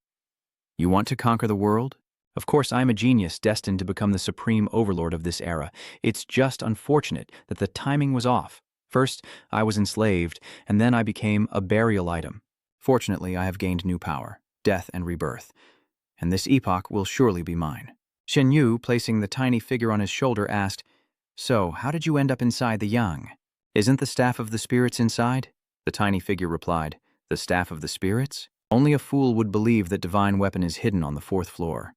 "You want to conquer the world? Of course, I'm a genius destined to become the supreme overlord of this era. It's just unfortunate that the timing was off. First, I was enslaved, and then I became a burial item. Fortunately, I have gained new power, death and rebirth, and this epoch will surely be mine. Shen Yu, placing the tiny figure on his shoulder, asked, "So, how did you end up inside the Yang? Isn't the Staff of the Spirits inside?" The tiny figure replied, "The Staff of the Spirits? Only a fool would believe that divine weapon is hidden on the 4th floor.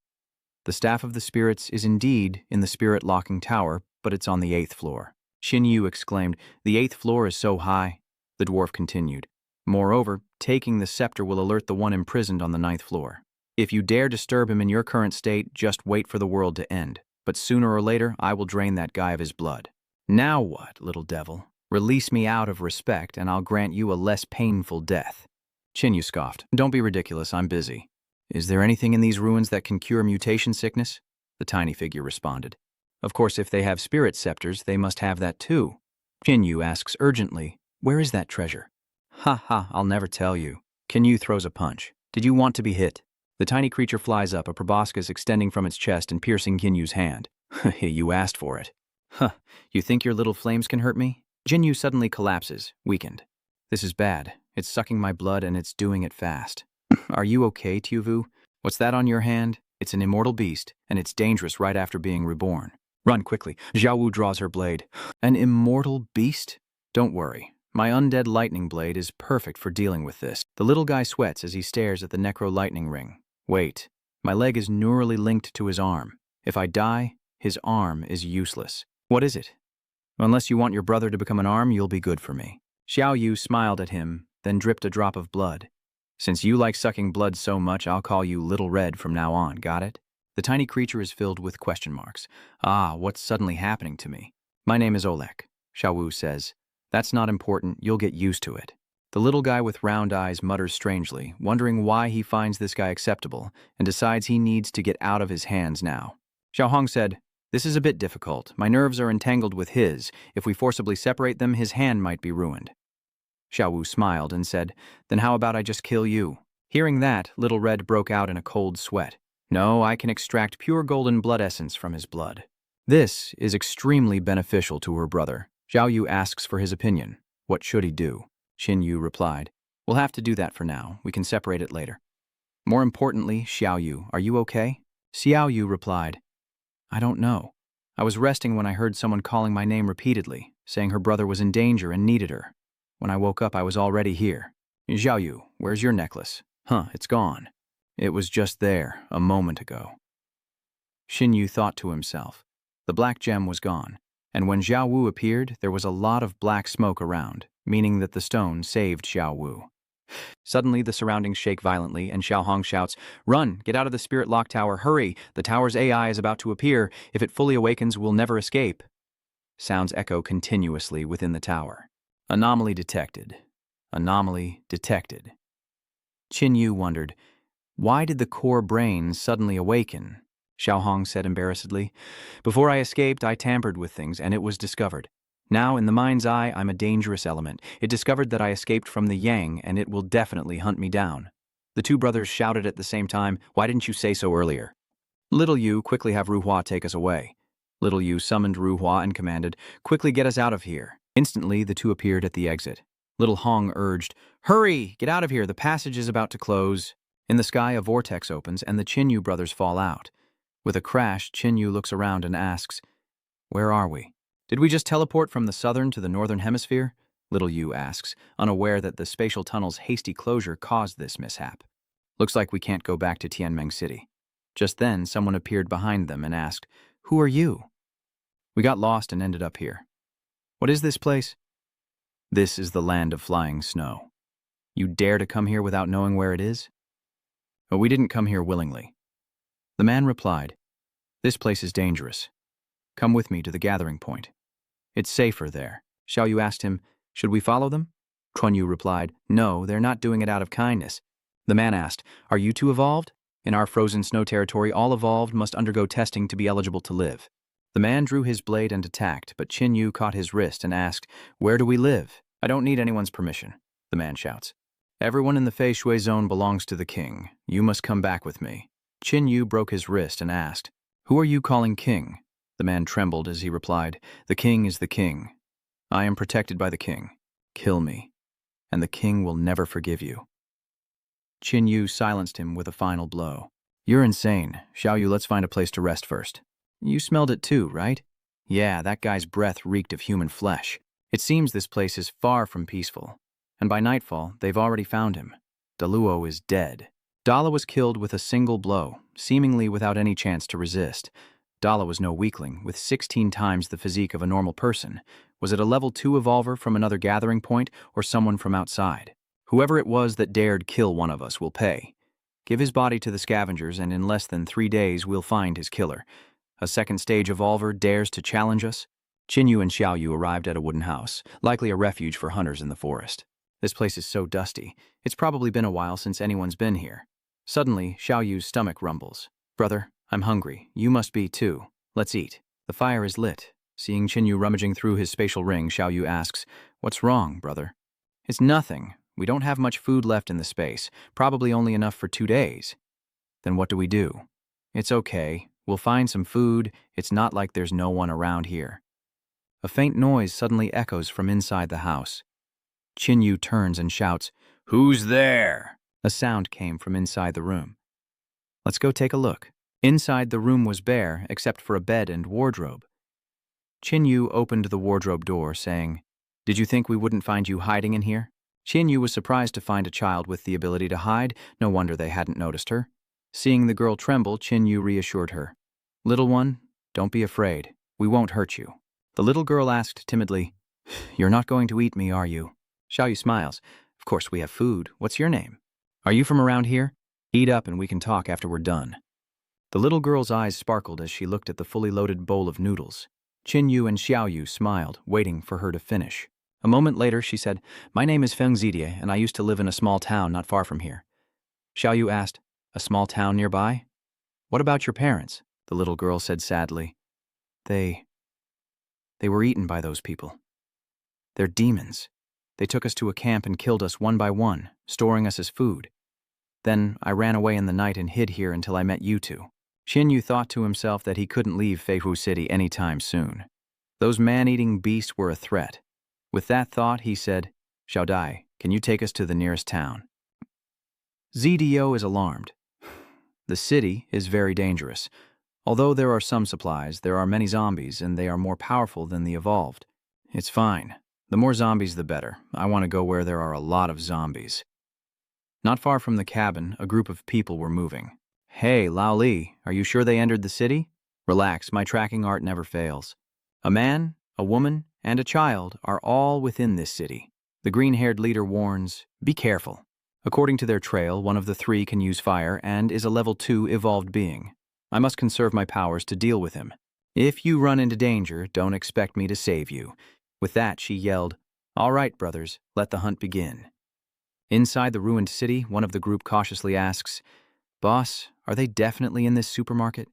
The Staff of the Spirits is indeed in the spirit-locking tower, but it's on the 8th floor." Shin Yu exclaimed, "The 8th floor is so high." The dwarf continued, "Moreover, taking the scepter will alert the one imprisoned on the 9th floor. If you dare disturb him in your current state, just wait for the world to end. But sooner or later, I will drain that guy of his blood." "Now what, little devil? Release me out of respect, and I'll grant you a less painful death." Yu scoffed. "Don't be ridiculous, I'm busy." "Is there anything in these ruins that can cure mutation sickness?" The tiny figure responded. "Of course, if they have spirit scepters, they must have that too." Yu asks urgently, "Where is that treasure?" "Ha ha, I'll never tell you." Yu throws a punch. "Did you want to be hit?" The tiny creature flies up, a proboscis extending from its chest and piercing Yu's hand. "You asked for it." "Huh, you think your little flames can hurt me?" Yu suddenly collapses, weakened. "This is bad. It's sucking my blood and it's doing it fast." "Are you okay, Tuvu? What's that on your hand?" "It's an immortal beast, and it's dangerous right after being reborn." "Run quickly." Xiao Wu draws her blade. "An immortal beast? Don't worry. My undead lightning blade is perfect for dealing with this." The little guy sweats as he stares at the necro lightning ring. "Wait. My leg is neurally linked to his arm. If I die, his arm is useless." "What is it?" "Unless you want your brother to become an arm, you'll be good for me." Xiao Yu smiled at him, then dripped a drop of blood. "Since you like sucking blood so much, I'll call you Little Red from now on, got it?" The tiny creature is filled with question marks. What's suddenly happening to me?" "My name is Olek," Xiao Wu says. "That's not important, you'll get used to it." The little guy with round eyes mutters strangely, wondering why he finds this guy acceptable, and decides he needs to get out of his hands now. Xiao Hong said, "This is a bit difficult. My nerves are entangled with his. If we forcibly separate them, his hand might be ruined." Xiao Wu smiled and said, "Then how about I just kill you?" Hearing that, Little Red broke out in a cold sweat. "No, I can extract pure golden blood essence from his blood." This is extremely beneficial to her brother. Xiao Yu asks for his opinion. What should he do? Xin Yu replied, "We'll have to do that for now. We can separate it later." "More importantly, Xiao Yu, are you okay?" Xiao Yu replied, "I don't know. I was resting when I heard someone calling my name repeatedly, saying her brother was in danger and needed her. When I woke up, I was already here." "Xiao Yu, where's your necklace?" It's gone." "It was just there, a moment ago." Xin Yu thought to himself. The black gem was gone, and when Xiao Wu appeared, there was a lot of black smoke around, meaning that the stone saved Xiao Wu. Suddenly, the surroundings shake violently, and Xiao Hong shouts, "Run! Get out of the spirit lock tower! Hurry! The tower's AI is about to appear. If it fully awakens, we'll never escape." Sounds echo continuously within the tower. Anomaly detected. Anomaly detected. Qin Yu wondered, why did the core brain suddenly awaken? Xiao Hong said embarrassedly, "Before I escaped, I tampered with things, and it was discovered. Now, in the mind's eye, I'm a dangerous element. It discovered that I escaped from the Yang, and it will definitely hunt me down." The two brothers shouted at the same time, "Why didn't you say so earlier?" "Little Yu, quickly have Ruhua take us away." Little Yu summoned Ruhua and commanded, "Quickly get us out of here." Instantly, the two appeared at the exit. Little Hong urged, "Hurry! Get out of here! The passage is about to close." In the sky, a vortex opens, and the Chinyu brothers fall out. With a crash, Chinyu looks around and asks, "Where are we? Did we just teleport from the southern to the northern hemisphere?" Little Yu asks, unaware that the spatial tunnel's hasty closure caused this mishap. "Looks like we can't go back to Tianmeng City." Just then, someone appeared behind them and asked, "Who are you?" "We got lost and ended up here." "What is this place?" "This is the land of flying snow." "You dare to come here without knowing where it is?" "But we didn't come here willingly." The man replied, "This place is dangerous. Come with me to the gathering point. It's safer there." Xiao Yu asked him, "Should we follow them?" Chuan Yu replied, "No, they're not doing it out of kindness." The man asked, "Are you two evolved?" "In our frozen snow territory, all evolved must undergo testing to be eligible to live." The man drew his blade and attacked, but Qin Yu caught his wrist and asked, "Where do we live?" "I don't need anyone's permission," the man shouts. "Everyone in the Fei Shui zone belongs to the king. You must come back with me." Qin Yu broke his wrist and asked, "Who are you calling king?" The man trembled as he replied, "The king is the king. I am protected by the king. Kill me, and the king will never forgive you." Qin Yu silenced him with a final blow. "You're insane. Xiao Yu, let's find a place to rest first. You smelled it too, right? Yeah, that guy's breath reeked of human flesh. It seems this place is far from peaceful. And by nightfall, they've already found him. Daluo is dead." Dala was killed with a single blow, seemingly without any chance to resist. Dala was no weakling, with 16 times the physique of a normal person. Was it a level 2 evolver from another gathering point, or someone from outside? Whoever it was that dared kill one of us will pay. Give his body to the scavengers, and in less than 3 days we'll find his killer. A second stage evolver dares to challenge us? Qin Yu and Xiao Yu arrived at a wooden house, likely a refuge for hunters in the forest. This place is so dusty, it's probably been a while since anyone's been here. Suddenly, Xiao Yu's stomach rumbles. "Brother, I'm hungry. You must be too. Let's eat." The fire is lit. Seeing Qin Yu rummaging through his spatial ring, Xiao Yu asks, "What's wrong, brother?" "It's nothing. We don't have much food left in the space, probably only enough for 2 days. "Then what do we do?" "It's okay. We'll find some food. It's not like there's no one around here." A faint noise suddenly echoes from inside the house. Qin Yu turns and shouts, "Who's there?" A sound came from inside the room. "Let's go take a look." Inside, the room was bare, except for a bed and wardrobe. Qin Yu opened the wardrobe door, saying, "Did you think we wouldn't find you hiding in here?" Qin Yu was surprised to find a child with the ability to hide. No wonder they hadn't noticed her. Seeing the girl tremble, Qin Yu reassured her. "Little one, don't be afraid. We won't hurt you." The little girl asked timidly, "You're not going to eat me, are you?" Xiao Yu smiles. "Of course we have food. What's your name?" "Are you from around here? Eat up and we can talk after we're done." The little girl's eyes sparkled as she looked at the fully loaded bowl of noodles. Qin Yu and Xiao Yu smiled, waiting for her to finish. A moment later, she said, "My name is Feng Zidie, and I used to live in a small town not far from here." Xiao Yu asked, "A small town nearby?" "What about your parents?" The little girl said sadly. They were eaten by those people. They're demons. They took us to a camp and killed us one by one, storing us as food. Then I ran away in the night and hid here until I met you two." Qin Yu thought to himself that he couldn't leave Feihu City anytime soon. Those man-eating beasts were a threat. With that thought, he said, "Xiao Dai, can you take us to the nearest town?" ZDO is alarmed. The city is very dangerous. Although there are some supplies, there are many zombies, and they are more powerful than the evolved. It's fine. The more zombies, the better. I want to go where there are a lot of zombies. Not far from the cabin, a group of people were moving. "Hey, Lao Li, are you sure they entered the city?" "Relax, my tracking art never fails. A man, a woman, and a child are all within this city." The green-haired leader warns, "Be careful." According to their trail, one of the 3 can use fire and is a level 2 evolved being. I must conserve my powers to deal with him. If you run into danger, don't expect me to save you. With that, she yelled, "All right, brothers, let the hunt begin." Inside the ruined city, one of the group cautiously asks, "Boss, are they definitely in this supermarket?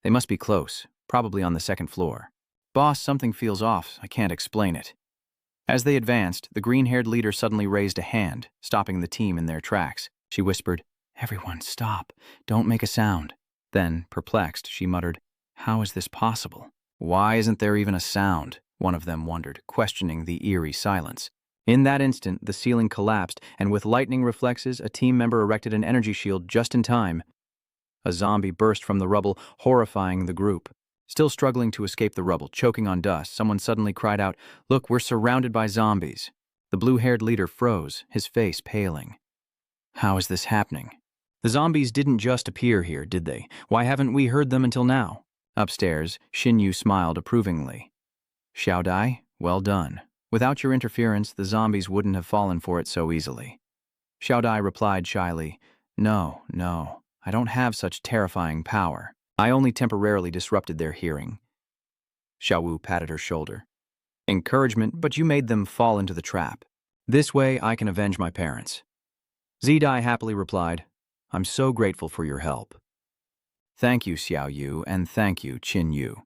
They must be close, probably on the 2nd floor." "Boss, something feels off. I can't explain it." As they advanced, the green-haired leader suddenly raised a hand, stopping the team in their tracks. She whispered, "Everyone, stop. Don't make a sound." Then, perplexed, she muttered, "How is this possible? Why isn't there even a sound?" One of them wondered, questioning the eerie silence. In that instant, the ceiling collapsed, and with lightning reflexes, a team member erected an energy shield just in time. A zombie burst from the rubble, horrifying the group. Still struggling to escape the rubble, choking on dust, someone suddenly cried out, "Look, we're surrounded by zombies." The blue-haired leader froze, his face paling. How is this happening? The zombies didn't just appear here, did they? Why haven't we heard them until now? Upstairs, Qin Yu smiled approvingly. "Xiao Dai, well done. Without your interference, the zombies wouldn't have fallen for it so easily." Xiao Dai replied shyly, No, I don't have such terrifying power. I only temporarily disrupted their hearing." Xiao Wu patted her shoulder. "Encouragement, but you made them fall into the trap. This way, I can avenge my parents." Zidai happily replied, "I'm so grateful for your help." "Thank you, Xiao Yu, and thank you, Qin Yu."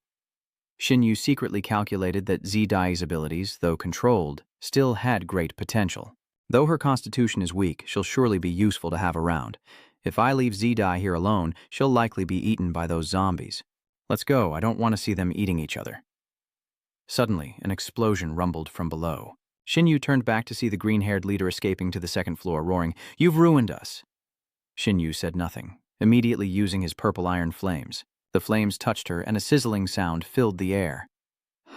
Qin Yu secretly calculated that Zidai's abilities, though controlled, still had great potential. Though her constitution is weak, she'll surely be useful to have around. If I leave Zidai here alone, she'll likely be eaten by those zombies. Let's go, I don't want to see them eating each other. Suddenly, an explosion rumbled from below. Shinyu turned back to see the green-haired leader escaping to the second floor, roaring, "You've ruined us!" Shinyu said nothing, immediately using his purple iron flames. The flames touched her, and a sizzling sound filled the air.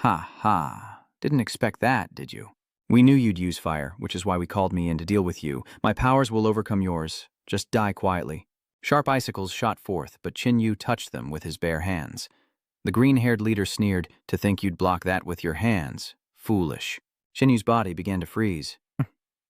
"Ha ha, didn't expect that, did you? We knew you'd use fire, which is why we called me in to deal with you. My powers will overcome yours. Just die quietly." Sharp icicles shot forth, but Shinyu touched them with his bare hands. The green-haired leader sneered, "To think you'd block that with your hands. Foolish." Shinyu's body began to freeze.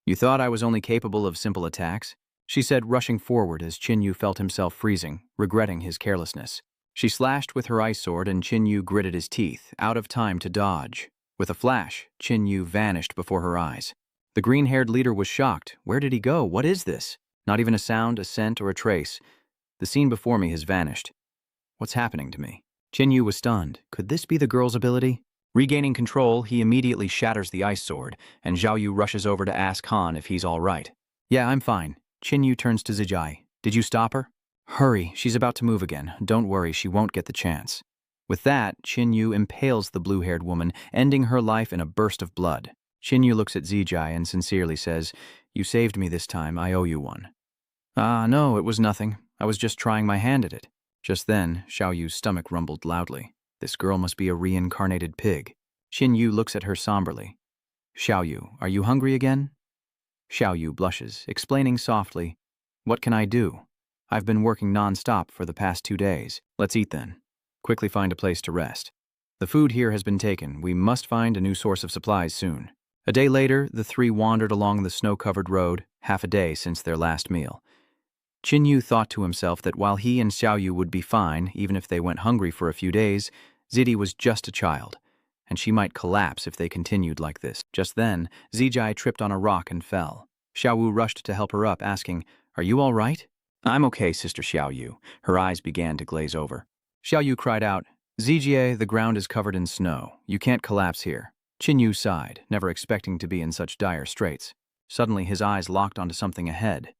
"You thought I was only capable of simple attacks?" she said, rushing forward as Shinyu felt himself freezing, regretting his carelessness. She slashed with her ice sword and Shinyu gritted his teeth, out of time to dodge. With a flash, Shinyu vanished before her eyes. The green-haired leader was shocked. Where did he go? What is this? Not even a sound, a scent, or a trace. The scene before me has vanished. What's happening to me? Shinyu was stunned. Could this be the girl's ability? Regaining control, he immediately shatters the ice sword, and Zhao Yu rushes over to ask Han if he's all right. "Yeah, I'm fine." Shinyu turns to Zijai. "Did you stop her?" "Hurry, she's about to move again. Don't worry, she won't get the chance." With that, Shinyu impales the blue-haired woman, ending her life in a burst of blood. Shinyu looks at Zijai and sincerely says, "You saved me this time, I owe you one." "Ah, no, it was nothing. I was just trying my hand at it." Just then, Xiao Yu's stomach rumbled loudly. This girl must be a reincarnated pig. Shinyu looks at her somberly. "Xiao Yu, are you hungry again?" Xiao Yu blushes, explaining softly, "What can I do? I've been working non-stop for the past 2 days. Let's eat then. Quickly find a place to rest. The food here has been taken. We must find a new source of supplies soon." A day later, the three wandered along the snow-covered road, half a day since their last meal. Shinyu thought to himself that while he and Xiao Yu would be fine, even if they went hungry for a few days, Zidi was just a child, and she might collapse if they continued like this. Just then, Zijai tripped on a rock and fell. Xiao Wu rushed to help her up, asking, "Are you all right?" "I'm okay, Sister Xiao Yu." Her eyes began to glaze over. Xiao Yu cried out, "Zijie, the ground is covered in snow. You can't collapse here." Shinyu sighed, never expecting to be in such dire straits. Suddenly, his eyes locked onto something ahead.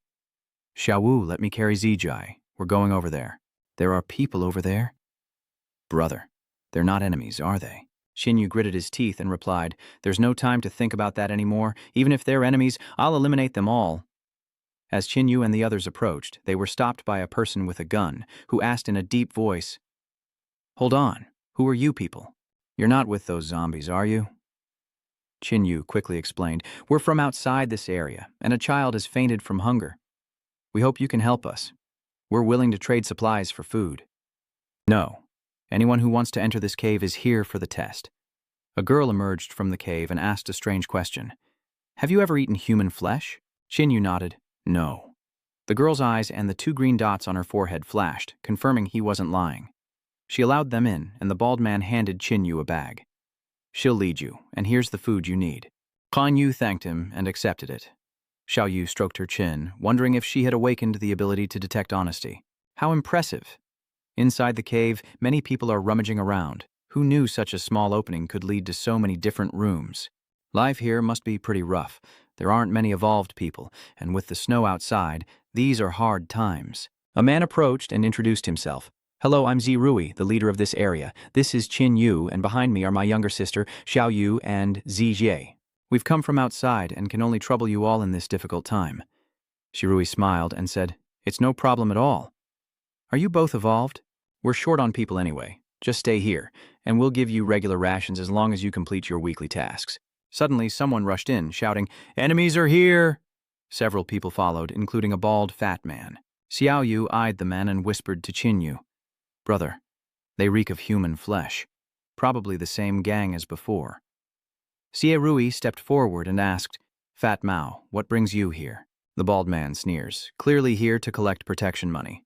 "Xiao Wu, let me carry Zijai. We're going over there." "There are people over there?" "Brother, they're not enemies, are they?" Shinyu gritted his teeth and replied, "There's no time to think about that anymore. Even if they're enemies, I'll eliminate them all." As Shinyu and the others approached, they were stopped by a person with a gun, who asked in a deep voice, "Hold on, who are you people? You're not with those zombies, are you?" Shinyu quickly explained, "We're from outside this area, and a child has fainted from hunger. We hope you can help us. We're willing to trade supplies for food." "No. Anyone who wants to enter this cave is here for the test." A girl emerged from the cave and asked a strange question. "Have you ever eaten human flesh?" Shinyu nodded, "No." The girl's eyes and the 2 green dots on her forehead flashed, confirming he wasn't lying. She allowed them in, and the bald man handed Shinyu a bag. "She'll lead you, and here's the food you need." Han Yu thanked him and accepted it. Xiao Yu stroked her chin, wondering if she had awakened the ability to detect honesty. How impressive! Inside the cave, many people are rummaging around. Who knew such a small opening could lead to so many different rooms? Life here must be pretty rough. There aren't many evolved people, and with the snow outside, these are hard times. A man approached and introduced himself. "Hello, I'm Zirui, the leader of this area. This is Qin Yu, and behind me are my younger sister, Xiao Yu, and Zijie. We've come from outside and can only trouble you all in this difficult time." Shirui smiled and said, "It's no problem at all. Are you both evolved? We're short on people anyway. Just stay here, and we'll give you regular rations as long as you complete your weekly tasks." Suddenly, someone rushed in, shouting, "Enemies are here!" Several people followed, including a bald, fat man. Xiao Yu eyed the man and whispered to Qin Yu, "Brother, they reek of human flesh. Probably the same gang as before." Xie Rui stepped forward and asked, "Fat Mao, what brings you here?" The bald man sneers, clearly here to collect protection money.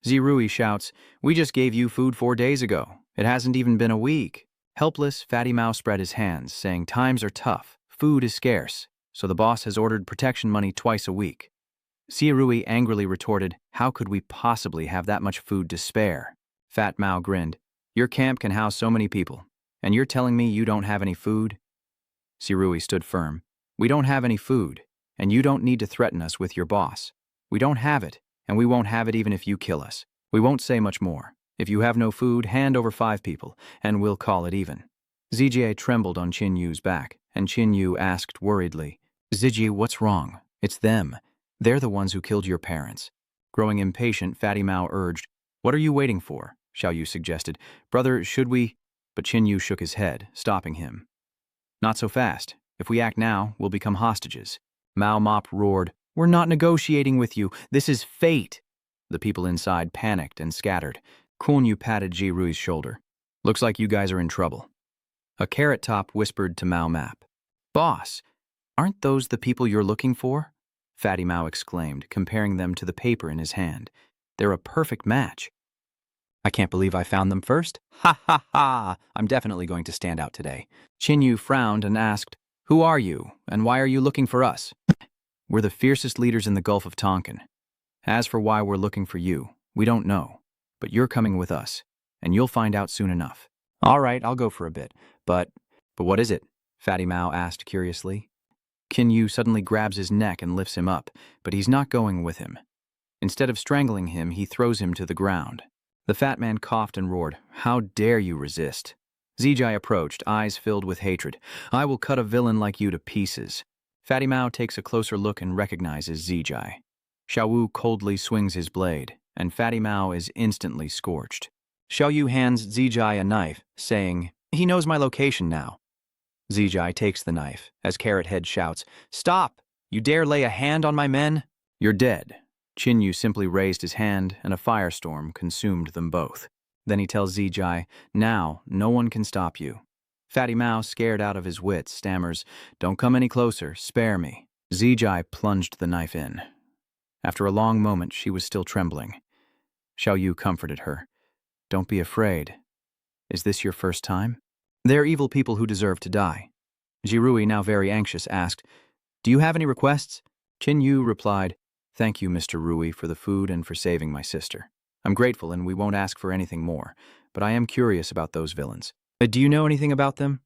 Zirui shouts, "We just gave you food 4 days ago. It hasn't even been a week." Helpless, Fatty Mao spread his hands, saying, "Times are tough, food is scarce, so the boss has ordered protection money twice a week." Zirui angrily retorted, "How could we possibly have that much food to spare?" Fat Mao grinned, "Your camp can house so many people, and you're telling me you don't have any food?" Zirui stood firm. "We don't have any food, and you don't need to threaten us with your boss. We don't have it, and we won't have it even if you kill us. We won't say much more. If you have no food, hand over 5 people, and we'll call it even." Zijie trembled on Qin Yu's back, and Qin Yu asked worriedly, "Zijie, what's wrong? It's them. They're the ones who killed your parents." Growing impatient, Fatty Mao urged, "What are you waiting for?" Xiao Yu suggested. "Brother, should we—" But Qin Yu shook his head, stopping him. "Not so fast. If we act now, we'll become hostages." Mao Mop roared, "We're not negotiating with you. This is fate." The people inside panicked and scattered. Kun Yu patted Ji Rui's shoulder. "Looks like you guys are in trouble." A Carrot Top whispered to Mao Map, "Boss, aren't those the people you're looking for?" Fatty Mao exclaimed, comparing them to the paper in his hand. "They're a perfect match." "I can't believe I found them first. Ha ha ha! I'm definitely going to stand out today." Qin Yu frowned and asked, "Who are you, and why are you looking for us?" "We're the fiercest leaders in the Gulf of Tonkin. As for why we're looking for you, we don't know. But you're coming with us, and you'll find out soon enough." "All right, I'll go for a bit. But what is it?" Fatty Mao asked curiously. Qin Yu suddenly grabs his neck and lifts him up, but he's not going with him. Instead of strangling him, he throws him to the ground. The fat man coughed and roared, "How dare you resist?" Zijai approached, eyes filled with hatred. "I will cut a villain like you to pieces." Fatty Mao takes a closer look and recognizes Zijai. Xiao Wu coldly swings his blade, and Fatty Mao is instantly scorched. Xiao Yu hands Zijai a knife, saying, "He knows my location now." Zijai takes the knife, as Carrot Head shouts, "Stop! You dare lay a hand on my men? You're dead." Qin Yu simply raised his hand, and a firestorm consumed them both. Then he tells Zijai, "Now, no one can stop you." Fatty Mao, scared out of his wits, stammers, "Don't come any closer, spare me." Zijai plunged the knife in. After a long moment, she was still trembling. Xiao Yu comforted her. "Don't be afraid. Is this your first time?" "They're evil people who deserve to die." Jirui, now very anxious, asked, "Do you have any requests?" Qin Yu replied, "Thank you, Mr. Rui, for the food and for saving my sister. I'm grateful and we won't ask for anything more, but I am curious about those villains." Do you know anything about them?"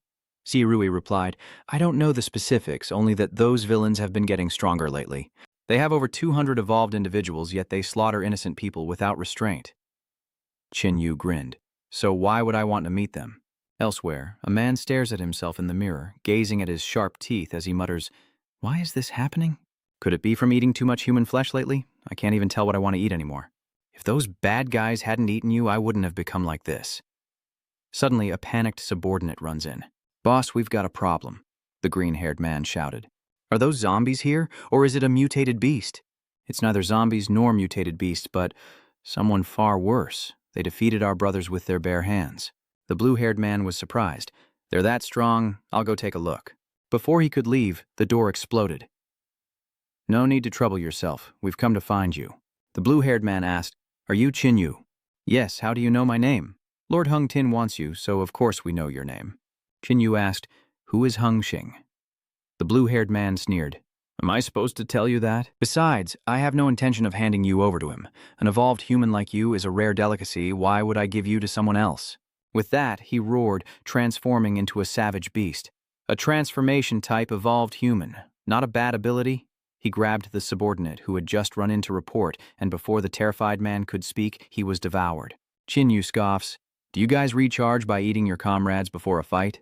Jirui replied, "I don't know the specifics, only that those villains have been getting stronger lately. They have over 200 evolved individuals, yet they slaughter innocent people without restraint." Qin Yu grinned. "So why would I want to meet them?" Elsewhere, a man stares at himself in the mirror, gazing at his sharp teeth as he mutters, "Why is this happening? Could it be from eating too much human flesh lately? I can't even tell what I want to eat anymore. If those bad guys hadn't eaten you, I wouldn't have become like this." Suddenly, a panicked subordinate runs in. "Boss, we've got a problem," the green-haired man shouted. "Are those zombies here, or is it a mutated beast?" "It's neither zombies nor mutated beasts, but someone far worse. They defeated our brothers with their bare hands." The blue-haired man was surprised. "They're that strong, I'll go take a look." Before he could leave, the door exploded. "No need to trouble yourself. We've come to find you." The blue-haired man asked, "Are you Qin Yu?" "Yes, how do you know my name?" "Lord Hung Tin wants you, so of course we know your name." Qin Yu asked, "Who is Hung Xing?" The blue-haired man sneered. "Am I supposed to tell you that? Besides, I have no intention of handing you over to him. An evolved human like you is a rare delicacy. Why would I give you to someone else?" With that, he roared, transforming into a savage beast. A transformation-type evolved human. Not a bad ability? He grabbed the subordinate who had just run in to report, and before the terrified man could speak, he was devoured. Qin Yu scoffs, "Do you guys recharge by eating your comrades before a fight?"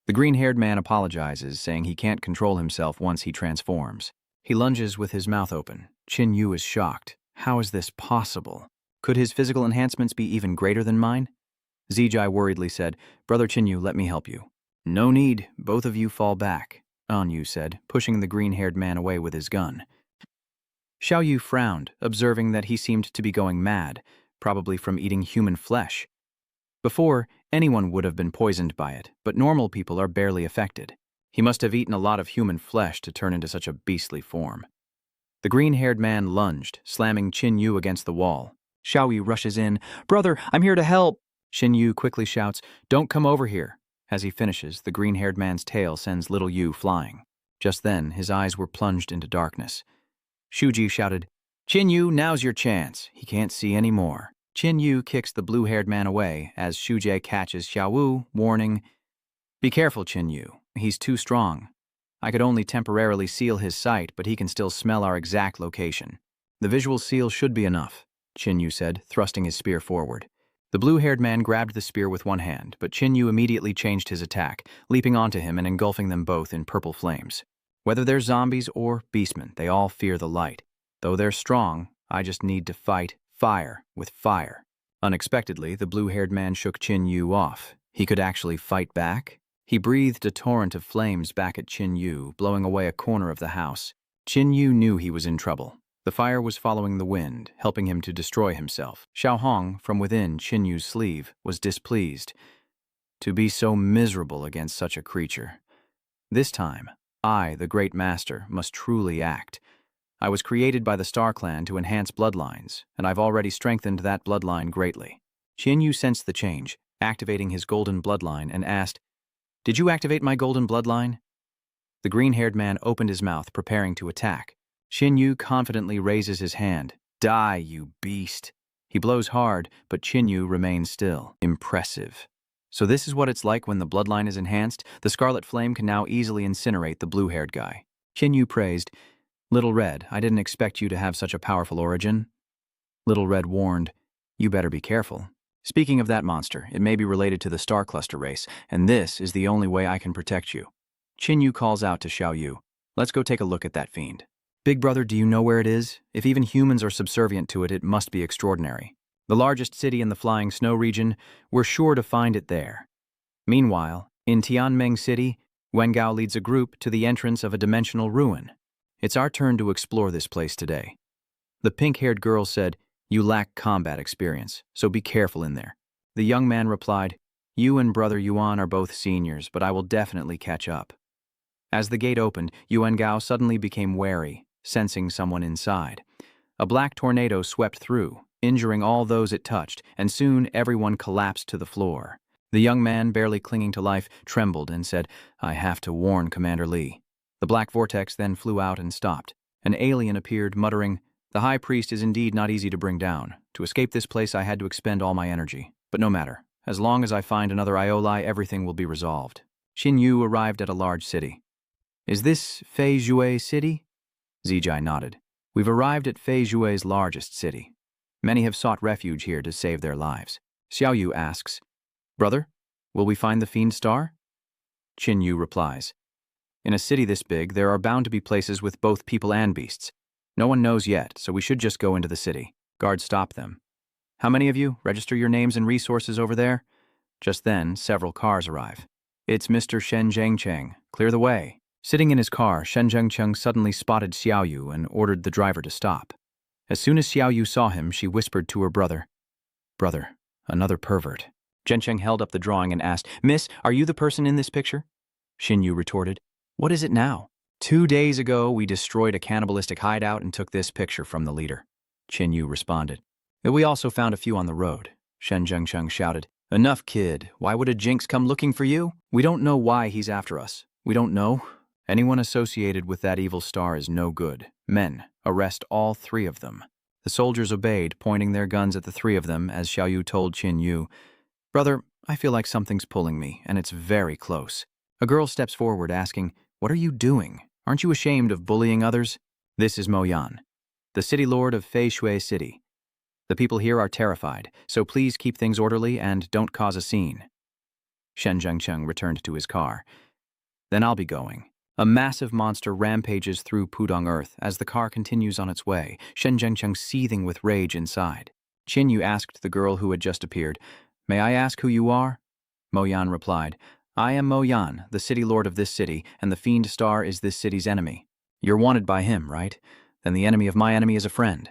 The green-haired man apologizes, saying he can't control himself once he transforms. He lunges with his mouth open. Qin Yu is shocked. How is this possible? Could his physical enhancements be even greater than mine? Zijai worriedly said, "Brother Qin Yu, let me help you." "No need, both of you fall back," An Yu said, pushing the green-haired man away with his gun. Xiao Yu frowned, observing that he seemed to be going mad, probably from eating human flesh. Before, anyone would have been poisoned by it, but normal people are barely affected. He must have eaten a lot of human flesh to turn into such a beastly form. The green-haired man lunged, slamming Qin Yu against the wall. Xiao Yu rushes in. "Brother, I'm here to help!" Qin Yu quickly shouts, "Don't come over here." As he finishes, the green-haired man's tail sends little Yu flying. Just then, his eyes were plunged into darkness. Shuji shouted, "Qin Yu, now's your chance. He can't see any more." Qin Yu kicks the blue-haired man away as Shujie catches Xiao Wu, warning, "Be careful, Qin Yu. He's too strong. I could only temporarily seal his sight, but he can still smell our exact location." The visual seal should be enough, Qin Yu said, thrusting his spear forward. The blue-haired man grabbed the spear with one hand, but Qin Yu immediately changed his attack, leaping onto him and engulfing them both in purple flames. Whether they're zombies or beastmen, they all fear the light. Though they're strong, I just need to fight fire with fire. Unexpectedly, the blue-haired man shook Qin Yu off. He could actually fight back? He breathed a torrent of flames back at Qin Yu, blowing away a corner of the house. Qin Yu knew he was in trouble. The fire was following the wind, helping him to destroy himself. Xiao Hong, from within Qin Yu's sleeve, was displeased. To be so miserable against such a creature. This time, I, the great master, must truly act. I was created by the Star Clan to enhance bloodlines, and I've already strengthened that bloodline greatly. Qin Yu sensed the change, activating his golden bloodline, and asked, "Did you activate my golden bloodline?" The green-haired man opened his mouth, preparing to attack. Qin Yu confidently raises his hand. "Die, you beast!" He blows hard, but Qin Yu remains still. Impressive. So this is what it's like when the bloodline is enhanced? The scarlet flame can now easily incinerate the blue-haired guy. Qin Yu praised, "Little Red, I didn't expect you to have such a powerful origin." Little Red warned, "You better be careful. Speaking of that monster, it may be related to the Star Cluster race, and this is the only way I can protect you." Qin Yu calls out to Xiao Yu, "Let's go take a look at that fiend." "Big brother, do you know where it is? If even humans are subservient to it, it must be extraordinary. The largest city in the Flying Snow region, we're sure to find it there." Meanwhile, in Tianming City, Wengao leads a group to the entrance of a dimensional ruin. "It's our turn to explore this place today." The pink-haired girl said, "You lack combat experience, so be careful in there." The young man replied, "You and Brother Yuan are both seniors, but I will definitely catch up." As the gate opened, Yuan Gao suddenly became wary, sensing someone inside. A black tornado swept through, injuring all those it touched, and soon everyone collapsed to the floor. The young man, barely clinging to life, trembled and said, "I have to warn Commander Li." The black vortex then flew out and stopped. An alien appeared, muttering, "The High Priest is indeed not easy to bring down. To escape this place I had to expend all my energy. But no matter. As long as I find another Ioli, everything will be resolved." Qin Yu arrived at a large city. "Is this Fei Jue City?" Zijai nodded. "We've arrived at Fei Jue's largest city. Many have sought refuge here to save their lives." Xiao Yu asks, "Brother, will we find the Fiend Star?" Qin Yu replies, "In a city this big, there are bound to be places with both people and beasts. No one knows yet, so we should just go into the city." Guards stop them. "How many of you? Register your names and resources over there." Just then, several cars arrive. "It's Mr. Shen Zhengcheng. Clear the way." Sitting in his car, Shen Zhengcheng suddenly spotted Xiao Yu and ordered the driver to stop. As soon as Xiao Yu saw him, she whispered to her brother, "Brother, another pervert." Zhengcheng held up the drawing and asked, "Miss, are you the person in this picture?" Xin Yu retorted, "What is it now?" 2 days ago, we destroyed a cannibalistic hideout and took this picture from the leader," Qin Yu responded. "We also found a few on the road," Shen Zhengcheng shouted. "Enough, kid. Why would a jinx come looking for you? We don't know why he's after us. We don't know. Anyone associated with that evil star is no good. Men, arrest all 3 of them." The soldiers obeyed, pointing their guns at the 3 of them as Xiao Yu told Qin Yu, "Brother, I feel like something's pulling me, and it's very close." A girl steps forward asking, "What are you doing? Aren't you ashamed of bullying others?" "This is Mo Yan, the city lord of Fei Shui City. The people here are terrified, so please keep things orderly and don't cause a scene." Shen Zhengcheng returned to his car. "Then I'll be going." A massive monster rampages through Pudong Earth as the car continues on its way, Shen Zhengcheng seething with rage inside. Qin Yu asked the girl who had just appeared, "May I ask who you are?" Mo Yan replied, "I am Mo Yan, the city lord of this city, and the Fiend Star is this city's enemy." "You're wanted by him, right? Then the enemy of my enemy is a friend.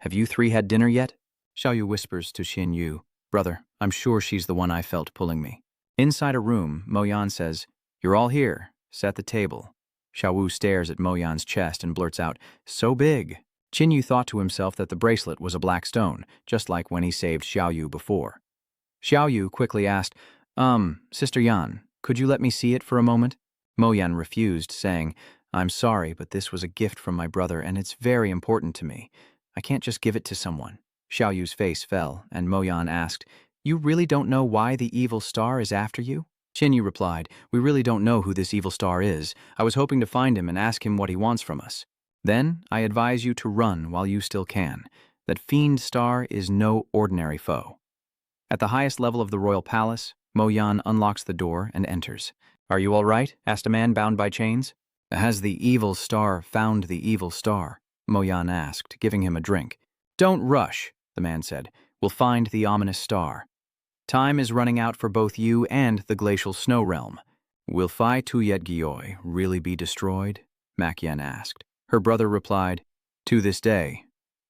Have you 3 had dinner yet?" Xiao Yu whispers to Qin Yu, "Brother, I'm sure she's the one I felt pulling me." Inside a room, Mo Yan says, "You're all here. Set the table." Xiao Wu stares at Mo Yan's chest and blurts out, "So big." Qin Yu thought to himself that the bracelet was a black stone, just like when he saved Xiao Yu before. Xiao Yu quickly asked, Sister Yan, could you let me see it for a moment?" Mo Yan refused, saying, "I'm sorry, but this was a gift from my brother and it's very important to me. I can't just give it to someone." Xiao Yu's face fell, and Mo Yan asked, "You really don't know why the evil star is after you?" Qin Yu replied, "We really don't know who this evil star is. I was hoping to find him and ask him what he wants from us." Then I advise you to run while you still can. That fiend star is no ordinary foe. At the highest level of the royal palace, Mo Yan unlocks the door and enters. Are you all right? Asked a man bound by chains. Has the evil star found the evil star? Mo Yan asked, giving him a drink. Don't rush, the man said. We'll find the ominous star. Time is running out for both you and the glacial snow realm. Will Phai Tuyet Gyoi really be destroyed? Mak Yen asked. Her brother replied, To this day,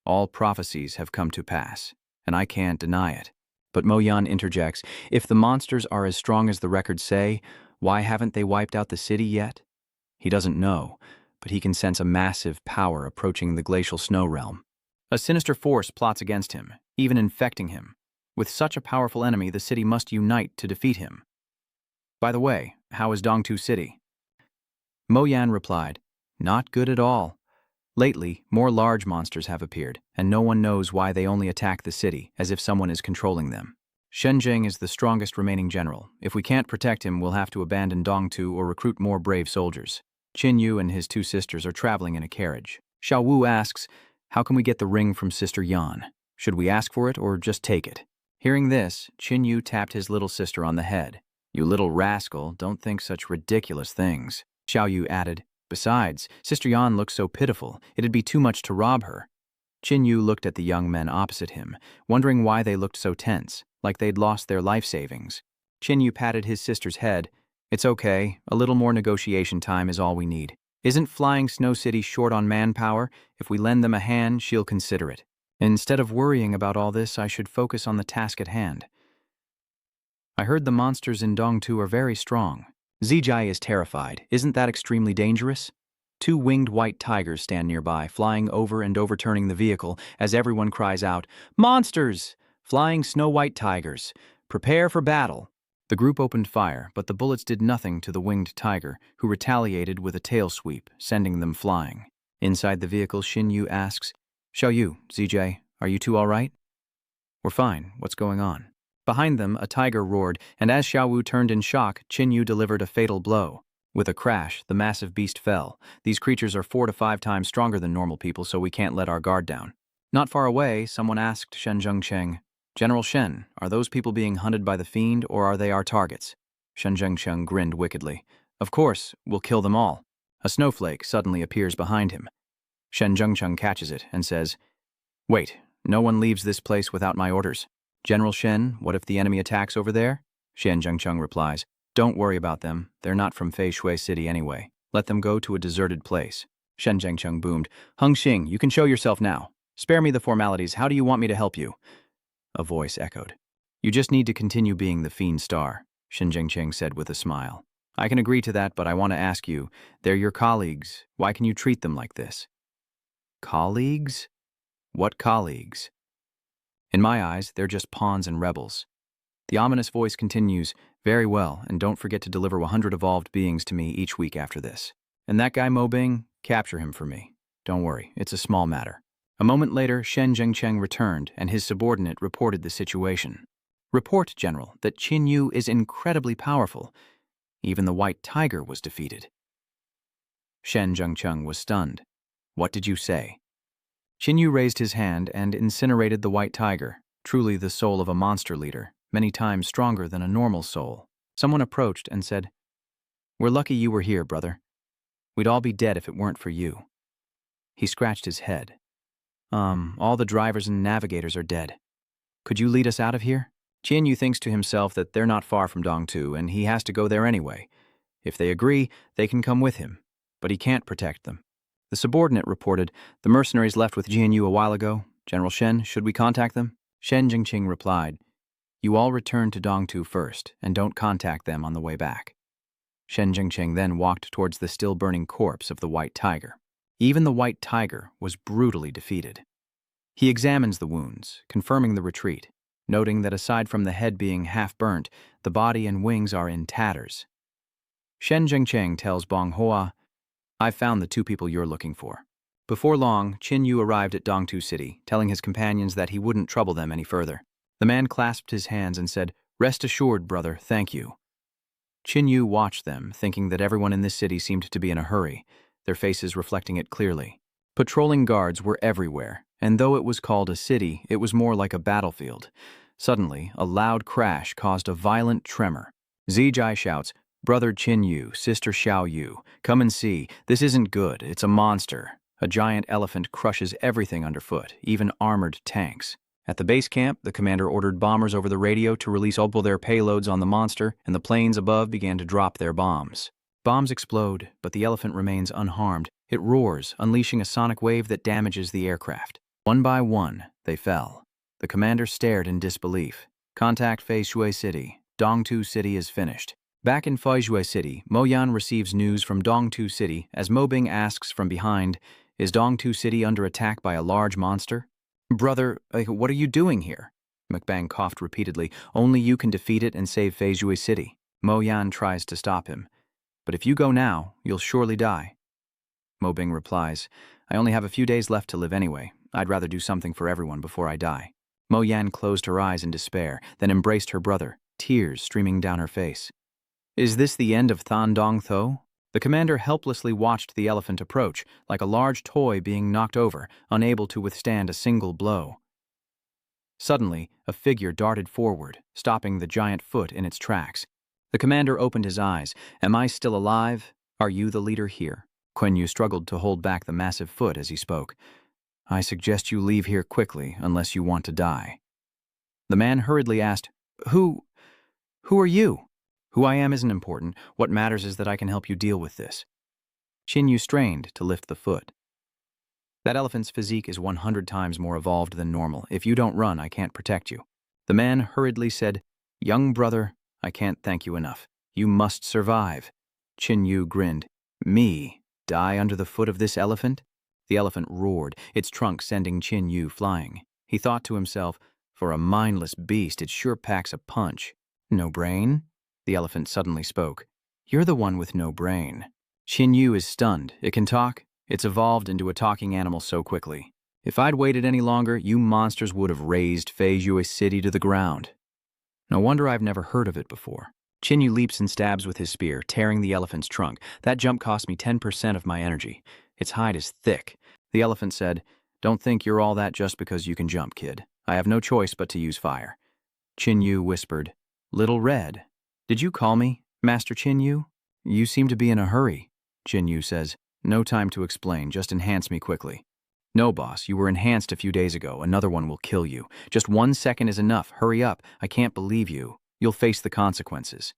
all prophecies have come to pass, and I can't deny it. But Mo Yan interjects, if the monsters are as strong as the records say, why haven't they wiped out the city yet? He doesn't know, but he can sense a massive power approaching the glacial snow realm. A sinister force plots against him, even infecting him. With such a powerful enemy, the city must unite to defeat him. By the way, how is Dongtu City? Mo Yan replied, Not good at all. Lately, more large monsters have appeared, and no one knows why they only attack the city, as if someone is controlling them. Shenjing is the strongest remaining general. If we can't protect him, we'll have to abandon Dongtu or recruit more brave soldiers. Qin Yu and his two sisters are traveling in a carriage. Xiao Wu asks, How can we get the ring from Sister Yan? Should we ask for it or just take it? Hearing this, Qin Yu tapped his little sister on the head. You little rascal, don't think such ridiculous things. Xiao Yu added, Besides, Sister Yan looks so pitiful, it'd be too much to rob her. Qin Yu looked at the young men opposite him, wondering why they looked so tense, like they'd lost their life savings. Qin Yu patted his sister's head. It's okay, a little more negotiation time is all we need. Isn't Flying Snow City short on manpower? If we lend them a hand, she'll consider it. Instead of worrying about all this, I should focus on the task at hand. I heard the monsters in Dongtu are very strong. Zijai is terrified. Isn't that extremely dangerous? Two winged white tigers stand nearby, flying over and overturning the vehicle as everyone cries out, Monsters! Flying snow-white tigers! Prepare for battle! The group opened fire, but the bullets did nothing to the winged tiger, who retaliated with a tail sweep, sending them flying. Inside the vehicle, Xin Yu asks, Xiao Yu, ZJ, are you two all right? We're fine. What's going on? Behind them, a tiger roared, and as Xiao Wu turned in shock, Qin Yu delivered a fatal blow. With a crash, the massive beast fell. These creatures are 4 to 5 times stronger than normal people, so we can't let our guard down. Not far away, someone asked Shen Zhengcheng, General Shen, are those people being hunted by the fiend, or are they our targets? Shen Zhengcheng grinned wickedly. Of course, we'll kill them all. A snowflake suddenly appears behind him. Shen Zhengcheng catches it and says, Wait, no one leaves this place without my orders. General Shen, what if the enemy attacks over there? Shen Zhengcheng replies, Don't worry about them. They're not from Fei Shui City anyway. Let them go to a deserted place. Shen Zhengcheng boomed, Heng Xing, you can show yourself now. Spare me the formalities. How do you want me to help you? A voice echoed. You just need to continue being the fiend star, Shen Zhengcheng said with a smile. I can agree to that, but I want to ask you, they're your colleagues. Why can you treat them like this? Colleagues? What colleagues? In my eyes, they're just pawns and rebels. The ominous voice continues, Very well, and don't forget to deliver 100 evolved beings to me each week after this. And that guy Mo Bing, capture him for me. Don't worry, it's a small matter. A moment later, Shen Zhengcheng returned, and his subordinate reported the situation. Report, General, that Qin Yu is incredibly powerful. Even the white tiger was defeated. Shen Zhengcheng was stunned. What did you say? Qin Yu raised his hand and incinerated the white tiger, truly the soul of a monster leader, many times stronger than a normal soul. Someone approached and said, We're lucky you were here, brother. We'd all be dead if it weren't for you. He scratched his head. All the drivers and navigators are dead. Could you lead us out of here? Qin Yu thinks to himself that they're not far from Dongtu, and he has to go there anyway. If they agree, they can come with him, but he can't protect them. The subordinate reported, The mercenaries left with Jian Yu a while ago. General Shen, should we contact them? Shen Jingqing replied, You all return to Dongtu first, and don't contact them on the way back. Shen Jingqing then walked towards the still-burning corpse of the white tiger. Even the white tiger was brutally defeated. He examines the wounds, confirming the retreat, noting that aside from the head being half-burnt, the body and wings are in tatters. Shen Jingqing tells Bong Hoa, I've found the 2 people you're looking for. Before long, Qin Yu arrived at Dongtu City, telling his companions that he wouldn't trouble them any further. The man clasped his hands and said, Rest assured, brother, thank you. Qin Yu watched them, thinking that everyone in this city seemed to be in a hurry, their faces reflecting it clearly. Patrolling guards were everywhere, and though it was called a city, it was more like a battlefield. Suddenly, a loud crash caused a violent tremor. Zijai shouts, "Brother Qin Yu, Sister Xiao Yu, come and see. This isn't good. It's a monster." A giant elephant crushes everything underfoot, even armored tanks. At the base camp, the commander ordered bombers over the radio to release all their payloads on the monster, and the planes above began to drop their bombs. Bombs explode, but the elephant remains unharmed. It roars, unleashing a sonic wave that damages the aircraft. One by one, they fell. The commander stared in disbelief. Contact Feishui City. Dongtu City is finished. Back in Feishui City, Mo Yan receives news from Dongtu City as Mo Bing asks from behind, "Is Dongtu City under attack by a large monster?" "Brother, what are you doing here?" McBang coughed repeatedly. "Only you can defeat it and save Feishui City." Mo Yan tries to stop him. "But if you go now, you'll surely die." Mo Bing replies, "I only have a few days left to live anyway. I'd rather do something for everyone before I die." Mo Yan closed her eyes in despair, then embraced her brother, tears streaming down her face. "Is this the end of Than Dong Tho?" The commander helplessly watched the elephant approach, like a large toy being knocked over, unable to withstand a single blow. Suddenly, a figure darted forward, stopping the giant foot in its tracks. The commander opened his eyes. "Am I still alive? Are you the leader here?" Qin Yu struggled to hold back the massive foot as he spoke. "I suggest you leave here quickly, unless you want to die." The man hurriedly asked, Who are you?" "Who I am isn't important. What matters is that I can help you deal with this." Qin Yu strained to lift the foot. "That elephant's physique is 100 times more evolved than normal. If you don't run, I can't protect you." The man hurriedly said, "Young brother, I can't thank you enough. You must survive." Qin Yu grinned. "Me? Die under the foot of this elephant?" The elephant roared, its trunk sending Qin Yu flying. He thought to himself, "For a mindless beast, it sure packs a punch." "No brain?" The elephant suddenly spoke. "You're the one with no brain." Qin Yu is stunned. It can talk? It's evolved into a talking animal so quickly. "If I'd waited any longer, you monsters would have razed Feishui City to the ground." No wonder I've never heard of it before. Qin Yu leaps and stabs with his spear, tearing the elephant's trunk. "That jump cost me 10% of my energy. Its hide is thick." The elephant said, "Don't think you're all that just because you can jump, kid. I have no choice but to use fire." Qin Yu whispered, "Little Red. Did you call me, Master Qin Yu? You seem to be in a hurry." Qin Yu says, "No time to explain, just enhance me quickly." "No, boss, you were enhanced a few days ago. Another one will kill you. Just 1 second is enough. Hurry up. I can't believe you. You'll face the consequences."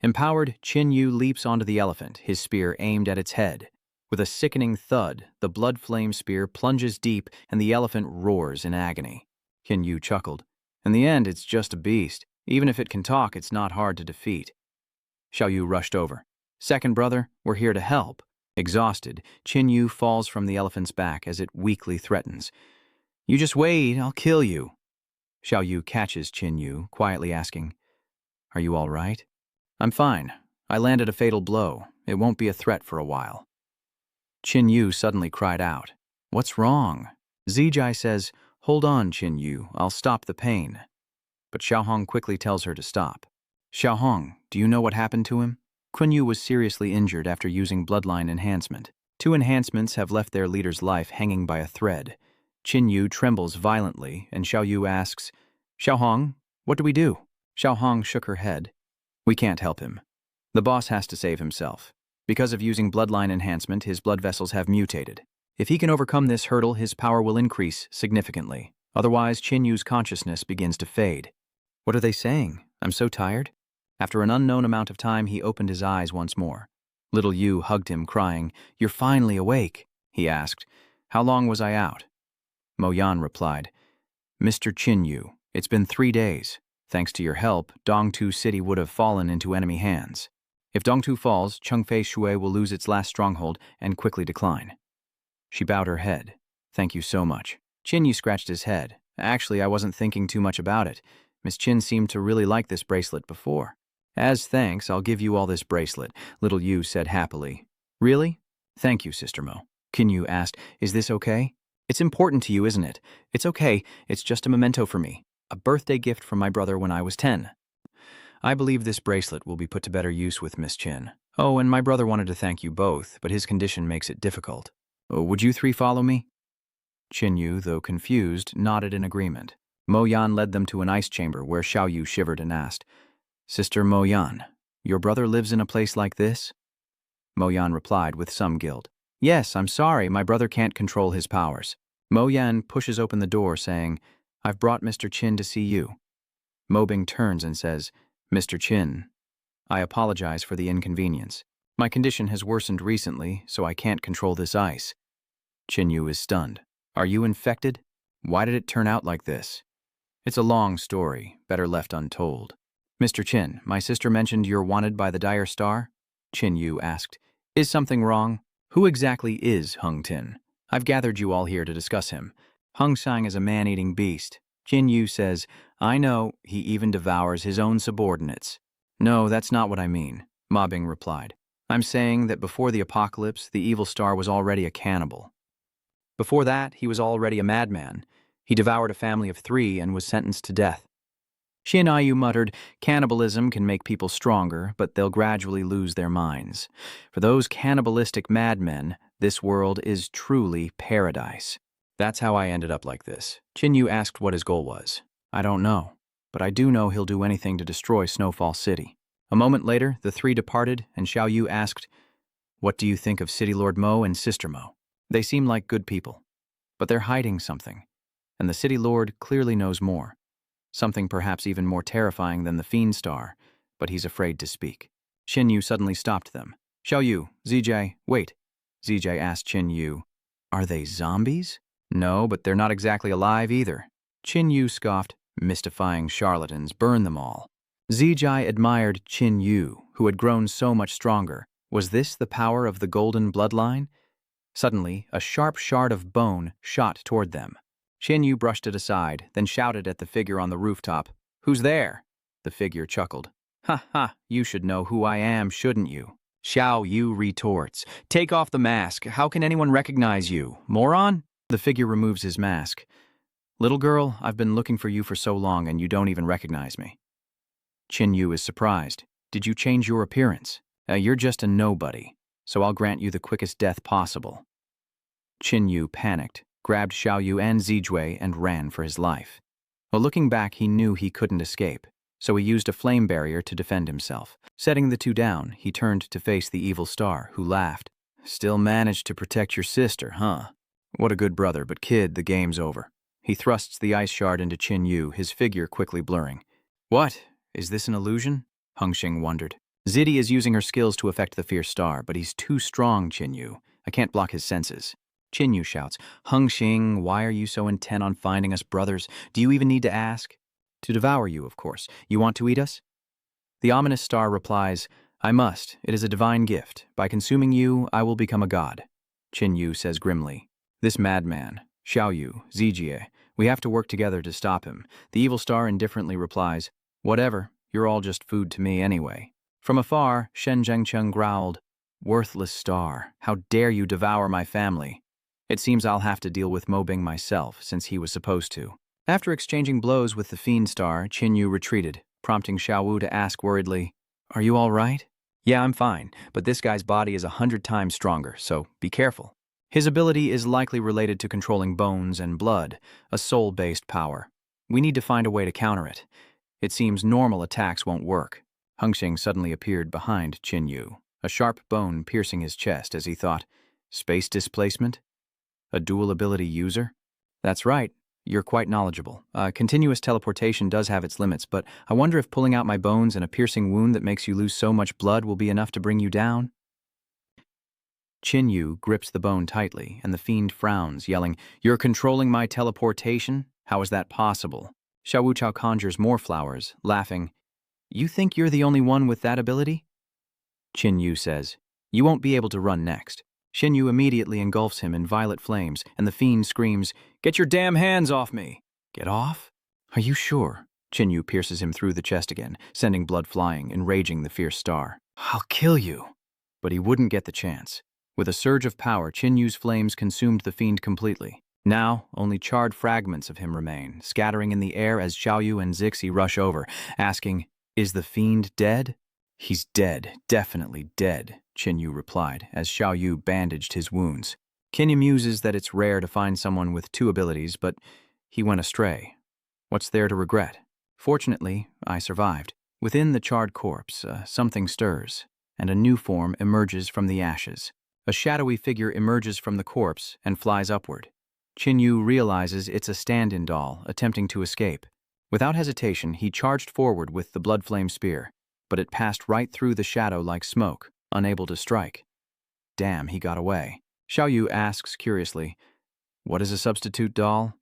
Empowered, Qin Yu leaps onto the elephant, his spear aimed at its head. With a sickening thud, the blood flame spear plunges deep and the elephant roars in agony. Qin Yu chuckled. "In the end, it's just a beast. Even if it can talk, it's not hard to defeat." Xiao Yu rushed over. "Second brother, we're here to help." Exhausted, Qin Yu falls from the elephant's back as it weakly threatens. "You just wait, I'll kill you." Xiao Yu catches Qin Yu, quietly asking, "Are you all right?" "I'm fine. I landed a fatal blow. It won't be a threat for a while." Qin Yu suddenly cried out. "What's wrong?" Zijai says, "Hold on, Qin Yu, I'll stop the pain." But Xiaohong quickly tells her to stop. "Xiaohong, do you know what happened to him?" Qin Yu was seriously injured after using bloodline enhancement. 2 enhancements have left their leader's life hanging by a thread. Qin Yu trembles violently, and Xiao Yu asks, "Xiaohong, what do we do?" Xiaohong shook her head. "We can't help him. The boss has to save himself. Because of using bloodline enhancement, his blood vessels have mutated. If he can overcome this hurdle, his power will increase significantly. Otherwise, Qin Yu's consciousness begins to fade." "What are they saying? I'm so tired." After an unknown amount of time, he opened his eyes once more. Little Yu hugged him, crying, "You're finally awake." He asked, "How long was I out?" Mo Yan replied, "Mr. Qin Yu, it's been 3 days. Thanks to your help, Dongtu City would have fallen into enemy hands. If Dongtu falls, Chengfei Shui will lose its last stronghold and quickly decline." She bowed her head. "Thank you so much." Qin Yu scratched his head. "Actually, I wasn't thinking too much about it. Miss Qin seemed to really like this bracelet before." "As thanks, I'll give you all this bracelet," Little Yu said happily. "Really?" "Thank you, Sister Mo." Qin Yu asked, "Is this okay?" "It's important to you, isn't it?" "It's okay. It's just a memento for me. A birthday gift from my brother when I was 10. I believe this bracelet will be put to better use with Miss Qin. Oh, and my brother wanted to thank you both, but his condition makes it difficult." Oh, would you three follow me? Qin Yu, though confused, nodded in agreement. Mo Yan led them to an ice chamber where Xiao Yu shivered and asked, Sister Mo Yan, your brother lives in a place like this? Mo Yan replied with some guilt. Yes, I'm sorry, my brother can't control his powers. Mo Yan pushes open the door, saying, I've brought Mr. Qin to see you. Mo Bing turns and says, Mr. Qin, I apologize for the inconvenience. My condition has worsened recently, so I can't control this ice. Qin Yu is stunned. Are you infected? Why did it turn out like this? It's a long story, better left untold. Mr. Qin, my sister mentioned you're wanted by the Dire Star? Qin Yu asked. Is something wrong? Who exactly is Hung Tin? I've gathered you all here to discuss him. Hung Sang is a man-eating beast. Qin Yu says, I know, he even devours his own subordinates. No, that's not what I mean, Ma Bing replied. I'm saying that before the apocalypse, the evil star was already a cannibal. Before that, he was already a madman. He devoured a family of 3 and was sentenced to death. Shin Ayu muttered, cannibalism can make people stronger, but they'll gradually lose their minds. For those cannibalistic madmen, this world is truly paradise. That's how I ended up like this. Qin Yu asked what his goal was. I don't know, but I do know he'll do anything to destroy Snowfall City. A moment later, the 3 departed, and Xiao Yu asked, What do you think of City Lord Mo and Sister Mo? They seem like good people, but they're hiding something, and the City Lord clearly knows more. Something perhaps even more terrifying than the Fiend Star, but he's afraid to speak. Qin Yu suddenly stopped them. Xiao Yu, Zijie, wait. Zijie asked Qin Yu, Are they zombies? No, but they're not exactly alive either. Qin Yu scoffed, mystifying charlatans, burn them all. Zijie admired Qin Yu, who had grown so much stronger. Was this the power of the golden bloodline? Suddenly, a sharp shard of bone shot toward them. Qin Yu brushed it aside, then shouted at the figure on the rooftop, Who's there? The figure chuckled. Ha ha, you should know who I am, shouldn't you? Xiao Yu retorts, Take off the mask. How can anyone recognize you? Moron? The figure removes his mask. Little girl, I've been looking for you for so long and you don't even recognize me. Qin Yu is surprised. Did you change your appearance? You're just a nobody, so I'll grant you the quickest death possible. Qin Yu panicked, grabbed Xiao Yu and Zijue and ran for his life. Well, looking back, he knew he couldn't escape, so he used a flame barrier to defend himself. Setting the 2 down, he turned to face the evil star, who laughed. Still managed to protect your sister, huh? What a good brother, but kid, the game's over. He thrusts the ice shard into Qin Yu, his figure quickly blurring. What? Is this an illusion? Hung Xing wondered. Zidi is using her skills to affect the fierce star, but he's too strong, Qin Yu. I can't block his senses. Qin Yu shouts, Hung Xing, why are you so intent on finding us brothers? Do you even need to ask? To devour you, of course. You want to eat us? The ominous star replies, I must. It is a divine gift. By consuming you, I will become a god. Qin Yu says grimly, This madman, Xiao Yu, Zijie, we have to work together to stop him. The evil star indifferently replies, Whatever, you're all just food to me anyway. From afar, Shen Zhengcheng growled, Worthless star, how dare you devour my family? It seems I'll have to deal with Mo Bing myself, since he was supposed to. After exchanging blows with the Fiend Star, Qin Yu retreated, prompting Xiao Wu to ask worriedly, Are you all right? Yeah, I'm fine, but this guy's body is 100 times stronger, so be careful. His ability is likely related to controlling bones and blood, a soul-based power. We need to find a way to counter it. It seems normal attacks won't work. Hung Xing suddenly appeared behind Qin Yu, a sharp bone piercing his chest as he thought, Space displacement? A dual ability user? That's right, you're quite knowledgeable. Continuous teleportation does have its limits, but I wonder if pulling out my bones and a piercing wound that makes you lose so much blood will be enough to bring you down? Qin Yu grips the bone tightly, and the fiend frowns, yelling, You're controlling my teleportation? How is that possible? Xiao Wuchao conjures more flowers, laughing, You think you're the only one with that ability? Qin Yu says, You won't be able to run next. Qin Yu immediately engulfs him in violet flames, and the fiend screams, Get your damn hands off me! Get off? Are you sure? Qin Yu pierces him through the chest again, sending blood flying, enraging the fierce star. I'll kill you! But he wouldn't get the chance. With a surge of power, Qin Yu's flames consumed the fiend completely. Now, only charred fragments of him remain, scattering in the air as Xiao Yu and Zixi rush over, asking, Is the fiend dead? He's dead, definitely dead, Qin Yu replied, as Xiao Yu bandaged his wounds. Qin muses that it's rare to find someone with two abilities, but he went astray. What's there to regret? Fortunately, I survived. Within the charred corpse, something stirs, and a new form emerges from the ashes. A shadowy figure emerges from the corpse and flies upward. Qin realizes it's a stand-in doll attempting to escape. Without hesitation, he charged forward with the blood flame spear, but it passed right through the shadow like smoke, unable to strike. Damn, he got away. Xiaoyu asks curiously, "What is a substitute doll?"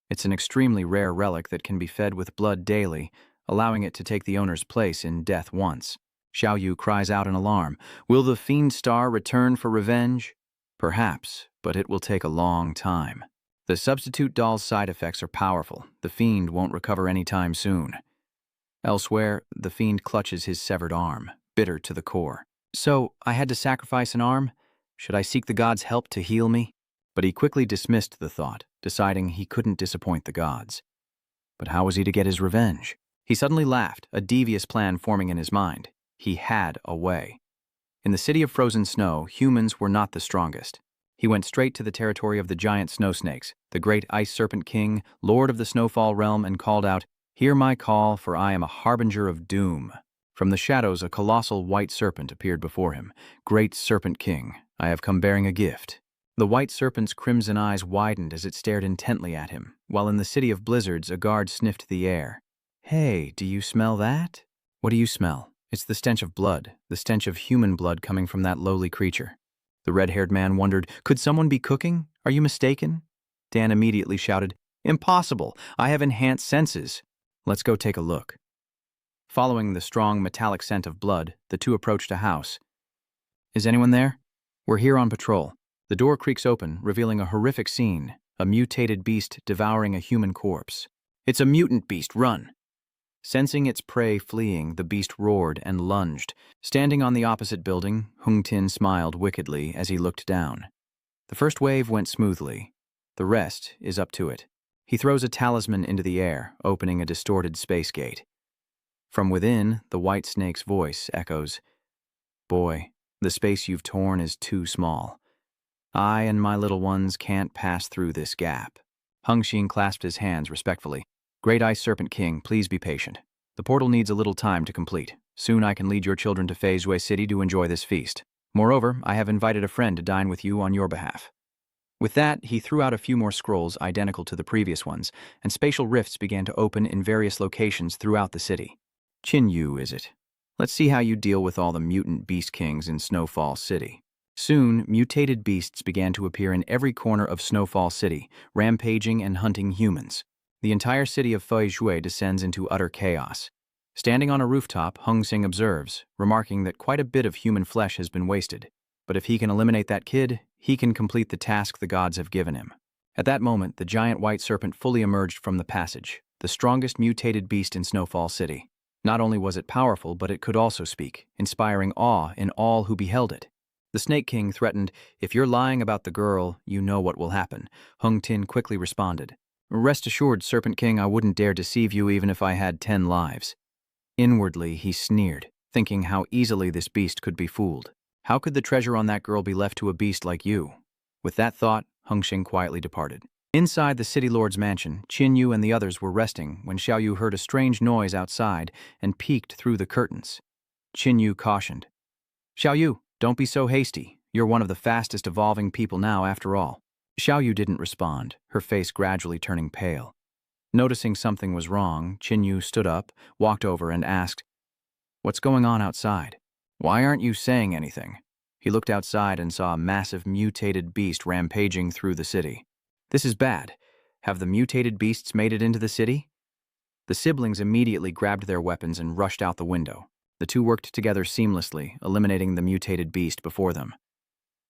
It's an extremely rare relic that can be fed with blood daily, allowing it to take the owner's place in death once. Xiaoyu cries out in alarm. Will the Fiend Star return for revenge? Perhaps, but it will take a long time. The substitute doll's side effects are powerful. The Fiend won't recover anytime soon. Elsewhere, the Fiend clutches his severed arm, bitter to the core. So, I had to sacrifice an arm? Should I seek the gods' help to heal me? But he quickly dismissed the thought, deciding he couldn't disappoint the gods. But how was he to get his revenge? He suddenly laughed, a devious plan forming in his mind. He had a way. In the city of frozen snow, humans were not the strongest. He went straight to the territory of the giant snow snakes, the great ice serpent king, lord of the snowfall realm, and called out, "Hear my call, for I am a harbinger of doom." From the shadows, a colossal white serpent appeared before him. "Great Serpent King, I have come bearing a gift." The white serpent's crimson eyes widened as it stared intently at him, while in the city of blizzards, a guard sniffed the air. "Hey, do you smell that?" "What do you smell?" "It's the stench of blood, the stench of human blood coming from that lowly creature." The red-haired man wondered, "Could someone be cooking? Are you mistaken?" Dan immediately shouted, "Impossible! I have enhanced senses." "Let's go take a look." Following the strong metallic scent of blood, the two approached a house. "Is anyone there?" "We're here on patrol." The door creaks open, revealing a horrific scene, a mutated beast devouring a human corpse. "It's a mutant beast, run!" Sensing its prey fleeing, the beast roared and lunged. Standing on the opposite building, Hung Tin smiled wickedly as he looked down. The first wave went smoothly. The rest is up to it. He throws a talisman into the air, opening a distorted space gate. From within, the white snake's voice echoes, "Boy, the space you've torn is too small. I and my little ones can't pass through this gap." Hung Xin clasped his hands respectfully. "Great Ice Serpent King, please be patient. The portal needs a little time to complete. Soon I can lead your children to Fei Zhui City to enjoy this feast. Moreover, I have invited a friend to dine with you on your behalf." With that, he threw out a few more scrolls identical to the previous ones, and spatial rifts began to open in various locations throughout the city. "Qin Yu, is it? Let's see how you deal with all the mutant beast kings in Snowfall City." Soon, mutated beasts began to appear in every corner of Snowfall City, rampaging and hunting humans. The entire city of Fei Zhui descends into utter chaos. Standing on a rooftop, Hung Sing observes, remarking that quite a bit of human flesh has been wasted. But if he can eliminate that kid, he can complete the task the gods have given him. At that moment, the giant white serpent fully emerged from the passage, the strongest mutated beast in Snowfall City. Not only was it powerful, but it could also speak, inspiring awe in all who beheld it. The Snake King threatened, "If you're lying about the girl, you know what will happen." Hung Tin quickly responded, "Rest assured, Serpent King, I wouldn't dare deceive you even if I had 10 lives." Inwardly, he sneered, thinking how easily this beast could be fooled. How could the treasure on that girl be left to a beast like you? With that thought, Hung Xing quietly departed. Inside the city lord's mansion, Qin Yu and the others were resting when Xiao Yu heard a strange noise outside and peeked through the curtains. Qin Yu cautioned, "Xiao Yu, don't be so hasty. You're one of the fastest evolving people now after all." Xiao Yu didn't respond, her face gradually turning pale. Noticing something was wrong, Qin Yu stood up, walked over and asked, "What's going on outside? Why aren't you saying anything?" He looked outside and saw a massive mutated beast rampaging through the city. "This is bad. Have the mutated beasts made it into the city?" The siblings immediately grabbed their weapons and rushed out the window. The two worked together seamlessly, eliminating the mutated beast before them.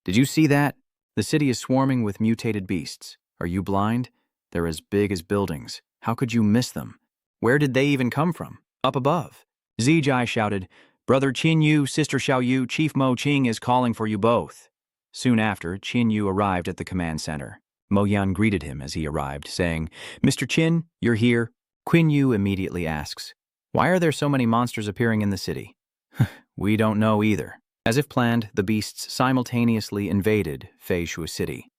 "Did you see that? The city is swarming with mutated beasts. Are you blind? They're as big as buildings. How could you miss them? Where did they even come from? Up above." Zijai shouted, "Brother Qin Yu, Sister Xiao Yu, Chief Mo Qing is calling for you both." Soon after, Qin Yu arrived at the command center. Mo Yan greeted him as he arrived, saying, "Mr. Qin, you're here." Qin Yu immediately asks, "Why are there so many monsters appearing in the city?" "We don't know either. As if planned, the beasts simultaneously invaded Fei Shui City.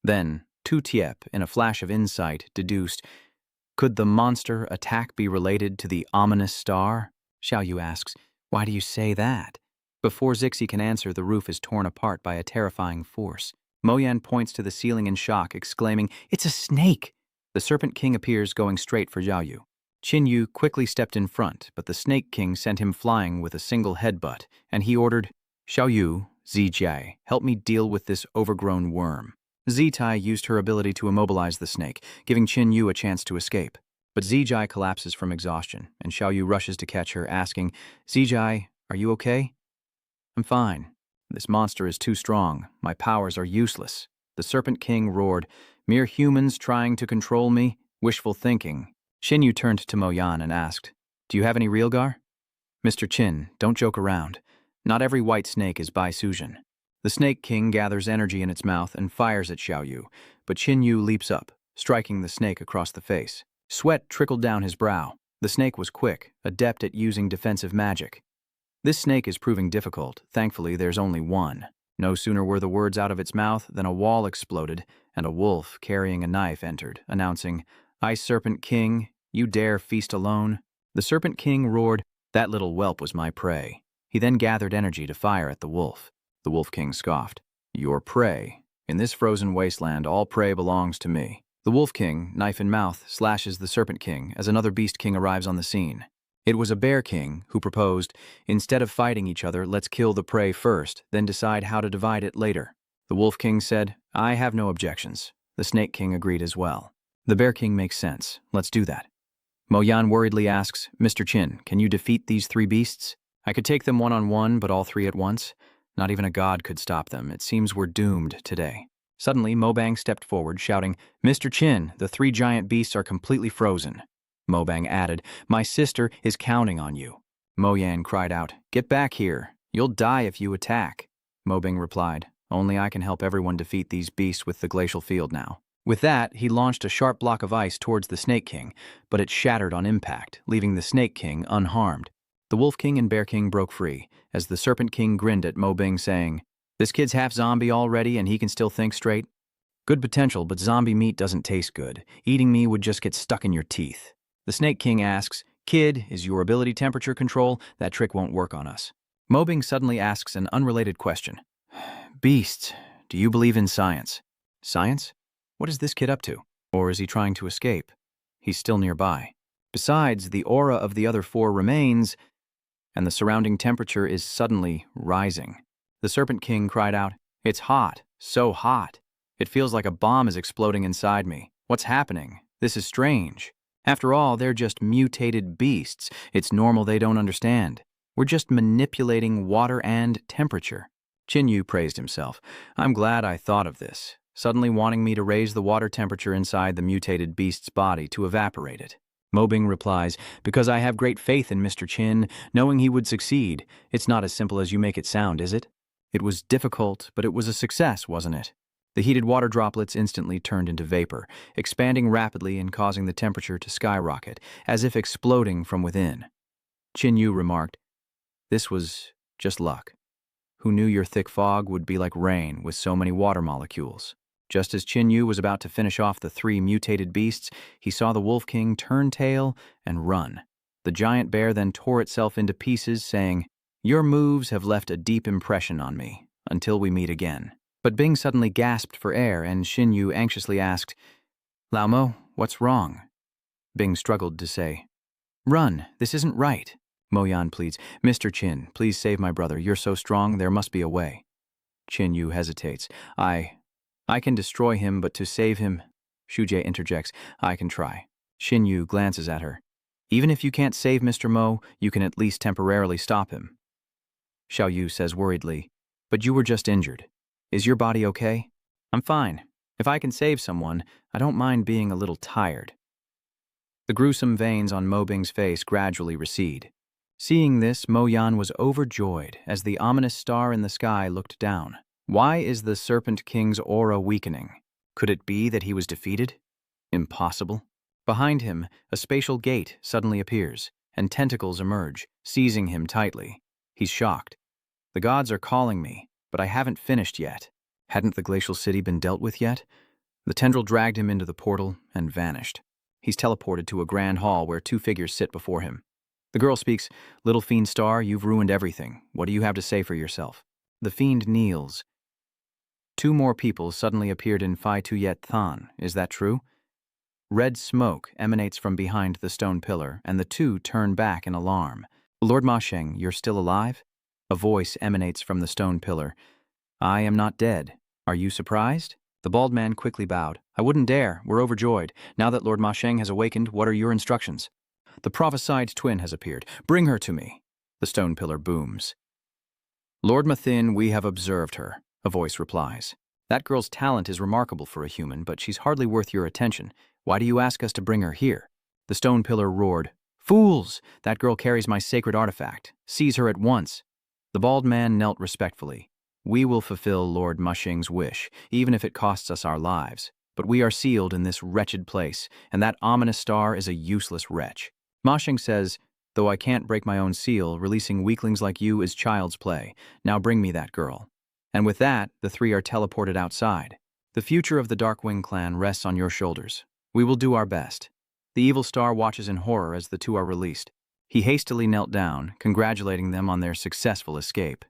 Then, Tu Tiep, in a flash of insight, deduced, could the monster attack be related to the ominous star? Xiao Yu asks, why do you say that? Before Zixi can answer, the roof is torn apart by a terrifying force. Mo Yan points to the ceiling in shock, exclaiming, it's a snake! The Serpent King appears, going straight for Xiao Yu. Qin Yu quickly stepped in front, but the Snake King sent him flying with a single headbutt, and he ordered, Xiao Yu, Zijie, help me deal with this overgrown worm. Zitai used her ability to immobilize the snake, giving Qin Yu a chance to escape. But Zijie collapses from exhaustion, and Xiao Yu rushes to catch her, asking, Zijie, are you okay? I'm fine. This monster is too strong. My powers are useless. The Serpent King roared, mere humans trying to control me? Wishful thinking. Qin Yu turned to Mo Yan and asked, do you have any Realgar? Mr. Qin, don't joke around. Not every white snake is Bai Suzhen. The Snake King gathers energy in its mouth and fires at Xiao Yu, but Qin Yu leaps up, striking the snake across the face. Sweat trickled down his brow. The snake was quick, adept at using defensive magic. This snake is proving difficult. Thankfully, there's only one. No sooner were the words out of its mouth than a wall exploded, and a wolf carrying a knife entered, announcing, I, Serpent King, you dare feast alone? The Serpent King roared, that little whelp was my prey. He then gathered energy to fire at the wolf. The Wolf King scoffed, your prey. In this frozen wasteland, all prey belongs to me. The Wolf King, knife in mouth, slashes the Serpent King as another Beast King arrives on the scene. It was a Bear King who proposed, instead of fighting each other, let's kill the prey first, then decide how to divide it later. The Wolf King said, I have no objections. The Snake King agreed as well. The Bear King makes sense. Let's do that. Mo Yan worriedly asks, Mr. Qin, can you defeat these three beasts? I could take them one-on-one, but all three at once? Not even a god could stop them. It seems we're doomed today. Suddenly, Mobang stepped forward, shouting, Mr. Qin, the three giant beasts are completely frozen. Mobang added, my sister is counting on you. Mo Yan cried out, get back here. You'll die if you attack. Mobang replied, only I can help everyone defeat these beasts with the glacial field now. With that, he launched a sharp block of ice towards the Snake King, but it shattered on impact, leaving the Snake King unharmed. The Wolf King and Bear King broke free, as the Serpent King grinned at Mobing, saying, this kid's half zombie already and he can still think straight? Good potential, but zombie meat doesn't taste good. Eating me would just get stuck in your teeth. The Snake King asks, kid, is your ability temperature control? That trick won't work on us. Mobing suddenly asks an unrelated question. Beasts, do you believe in science? Science? What is this kid up to? Or is he trying to escape? He's still nearby. Besides, the aura of the other four remains, and the surrounding temperature is suddenly rising. The Serpent King cried out, it's hot, so hot. It feels like a bomb is exploding inside me. What's happening? This is strange. After all, they're just mutated beasts. It's normal they don't understand. We're just manipulating water and temperature. Qin Yu praised himself. I'm glad I thought of this, suddenly wanting me to raise the water temperature inside the mutated beast's body to evaporate it. Mobing replies, because I have great faith in Mr. Qin, knowing he would succeed. It's not as simple as you make it sound, is it? It was difficult, but it was a success, wasn't it? The heated water droplets instantly turned into vapor, expanding rapidly and causing the temperature to skyrocket, as if exploding from within. Qin Yu remarked, this was just luck. Who knew your thick fog would be like rain with so many water molecules? Just as Qin Yu was about to finish off the three mutated beasts, he saw the Wolf King turn tail and run. The giant bear then tore itself into pieces, saying, your moves have left a deep impression on me, until we meet again. But Bing suddenly gasped for air, and Qin Yu anxiously asked, Lao Mo, what's wrong? Bing struggled to say, run, this isn't right. Mo Yan pleads, Mr. Qin, please save my brother. You're so strong, there must be a way. Qin Yu hesitates. I can destroy him, but to save him... Shujie interjects, I can try. Qin Yu glances at her. Even if you can't save Mr. Mo, you can at least temporarily stop him. Xiao Yu says worriedly, but you were just injured. Is your body okay? I'm fine. If I can save someone, I don't mind being a little tired. The gruesome veins on Mo Bing's face gradually recede. Seeing this, Mo Yan was overjoyed as the ominous star in the sky looked down. Why is the Serpent King's aura weakening? Could it be that he was defeated? Impossible. Behind him, a spatial gate suddenly appears, and tentacles emerge, seizing him tightly. He's shocked. The gods are calling me, but I haven't finished yet. Hadn't the glacial city been dealt with yet? The tendril dragged him into the portal and vanished. He's teleported to a grand hall where two figures sit before him. The girl speaks, "Little fiend star, you've ruined everything. What do you have to say for yourself?" The fiend kneels. Two more people suddenly appeared in Phi Tu Yet Than. Is that true? Red smoke emanates from behind the stone pillar, and the two turn back in alarm. Lord Ma Sheng, you're still alive? A voice emanates from the stone pillar. I am not dead. Are you surprised? The bald man quickly bowed. I wouldn't dare. We're overjoyed. Now that Lord Ma Sheng has awakened, what are your instructions? The prophesied twin has appeared. Bring her to me. The stone pillar booms. Lord Mathin, we have observed her, a voice replies. That girl's talent is remarkable for a human, but she's hardly worth your attention. Why do you ask us to bring her here? The stone pillar roared. Fools! That girl carries my sacred artifact. Seize her at once. The bald man knelt respectfully. We will fulfill Lord Ma Sheng's wish, even if it costs us our lives. But we are sealed in this wretched place, and that ominous star is a useless wretch. Ma Sheng says, though I can't break my own seal, releasing weaklings like you is child's play. Now bring me that girl. And with that, the three are teleported outside. The future of the Darkwing clan rests on your shoulders. We will do our best. The evil star watches in horror as the two are released. He hastily knelt down, congratulating them on their successful escape.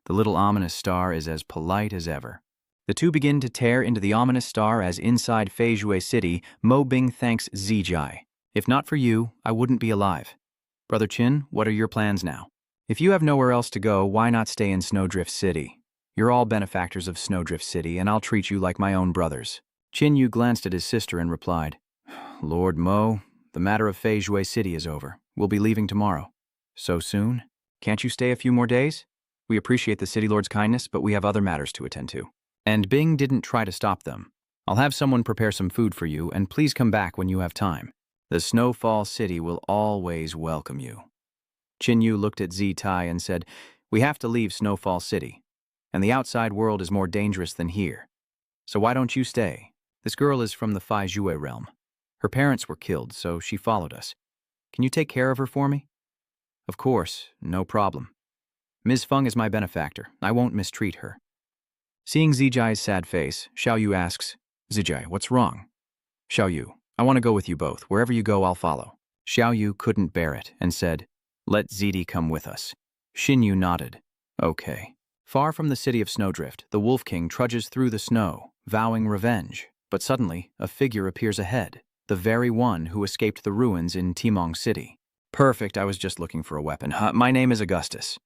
The little ominous star is as polite as ever. The two begin to tear into the ominous star as inside Feijue City, Mo Bing thanks Zijai. If not for you, I wouldn't be alive. Brother Qin, what are your plans now? If you have nowhere else to go, why not stay in Snowdrift City? You're all benefactors of Snowdrift City, and I'll treat you like my own brothers. Qin Yu glanced at his sister and replied, Lord Mo, the matter of Feijue City is over. We'll be leaving tomorrow. So soon? Can't you stay a few more days? We appreciate the City Lord's kindness, but we have other matters to attend to. And Bing didn't try to stop them. I'll have someone prepare some food for you, and please come back when you have time. The Snowfall City will always welcome you. Qin Yu looked at Zi Tai and said, We have to leave Snowfall City, and the outside world is more dangerous than here. So why don't you stay? This girl is from the Phi Jue realm. Her parents were killed, so she followed us. Can you take care of her for me? Of course, no problem. Ms. Feng is my benefactor. I won't mistreat her. Seeing Zijai's sad face, Xiao Yu asks, Zijai, what's wrong? Xiao Yu, I want to go with you both. Wherever you go, I'll follow. Xiao Yu couldn't bear it and said, Let Zidi come with us. Xin Yu nodded. Okay. Far from the city of Snowdrift, the Wolf King trudges through the snow, vowing revenge. But suddenly, a figure appears ahead, the very one who escaped the ruins in Timong City. Perfect, I was just looking for a weapon. My name is Augustus.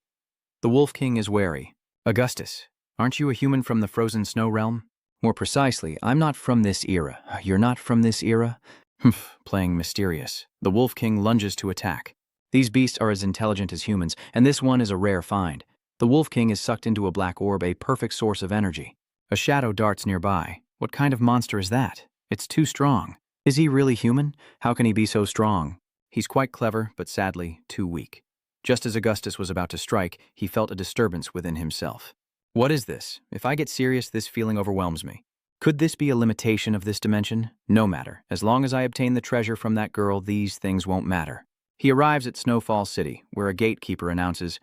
The Wolf King is wary. Augustus, aren't you a human from the frozen snow realm? More precisely, I'm not from this era. You're not from this era? Humph, playing mysterious. The Wolf King lunges to attack. These beasts are as intelligent as humans, and this one is a rare find. The Wolf King is sucked into a black orb, a perfect source of energy. A shadow darts nearby. What kind of monster is that? It's too strong. Is he really human? How can he be so strong? He's quite clever, but sadly, too weak. Just as Augustus was about to strike, he felt a disturbance within himself. What is this? If I get serious, this feeling overwhelms me. Could this be a limitation of this dimension? No matter. As long as I obtain the treasure from that girl, these things won't matter. He arrives at Snowfall City, where a gatekeeper announces,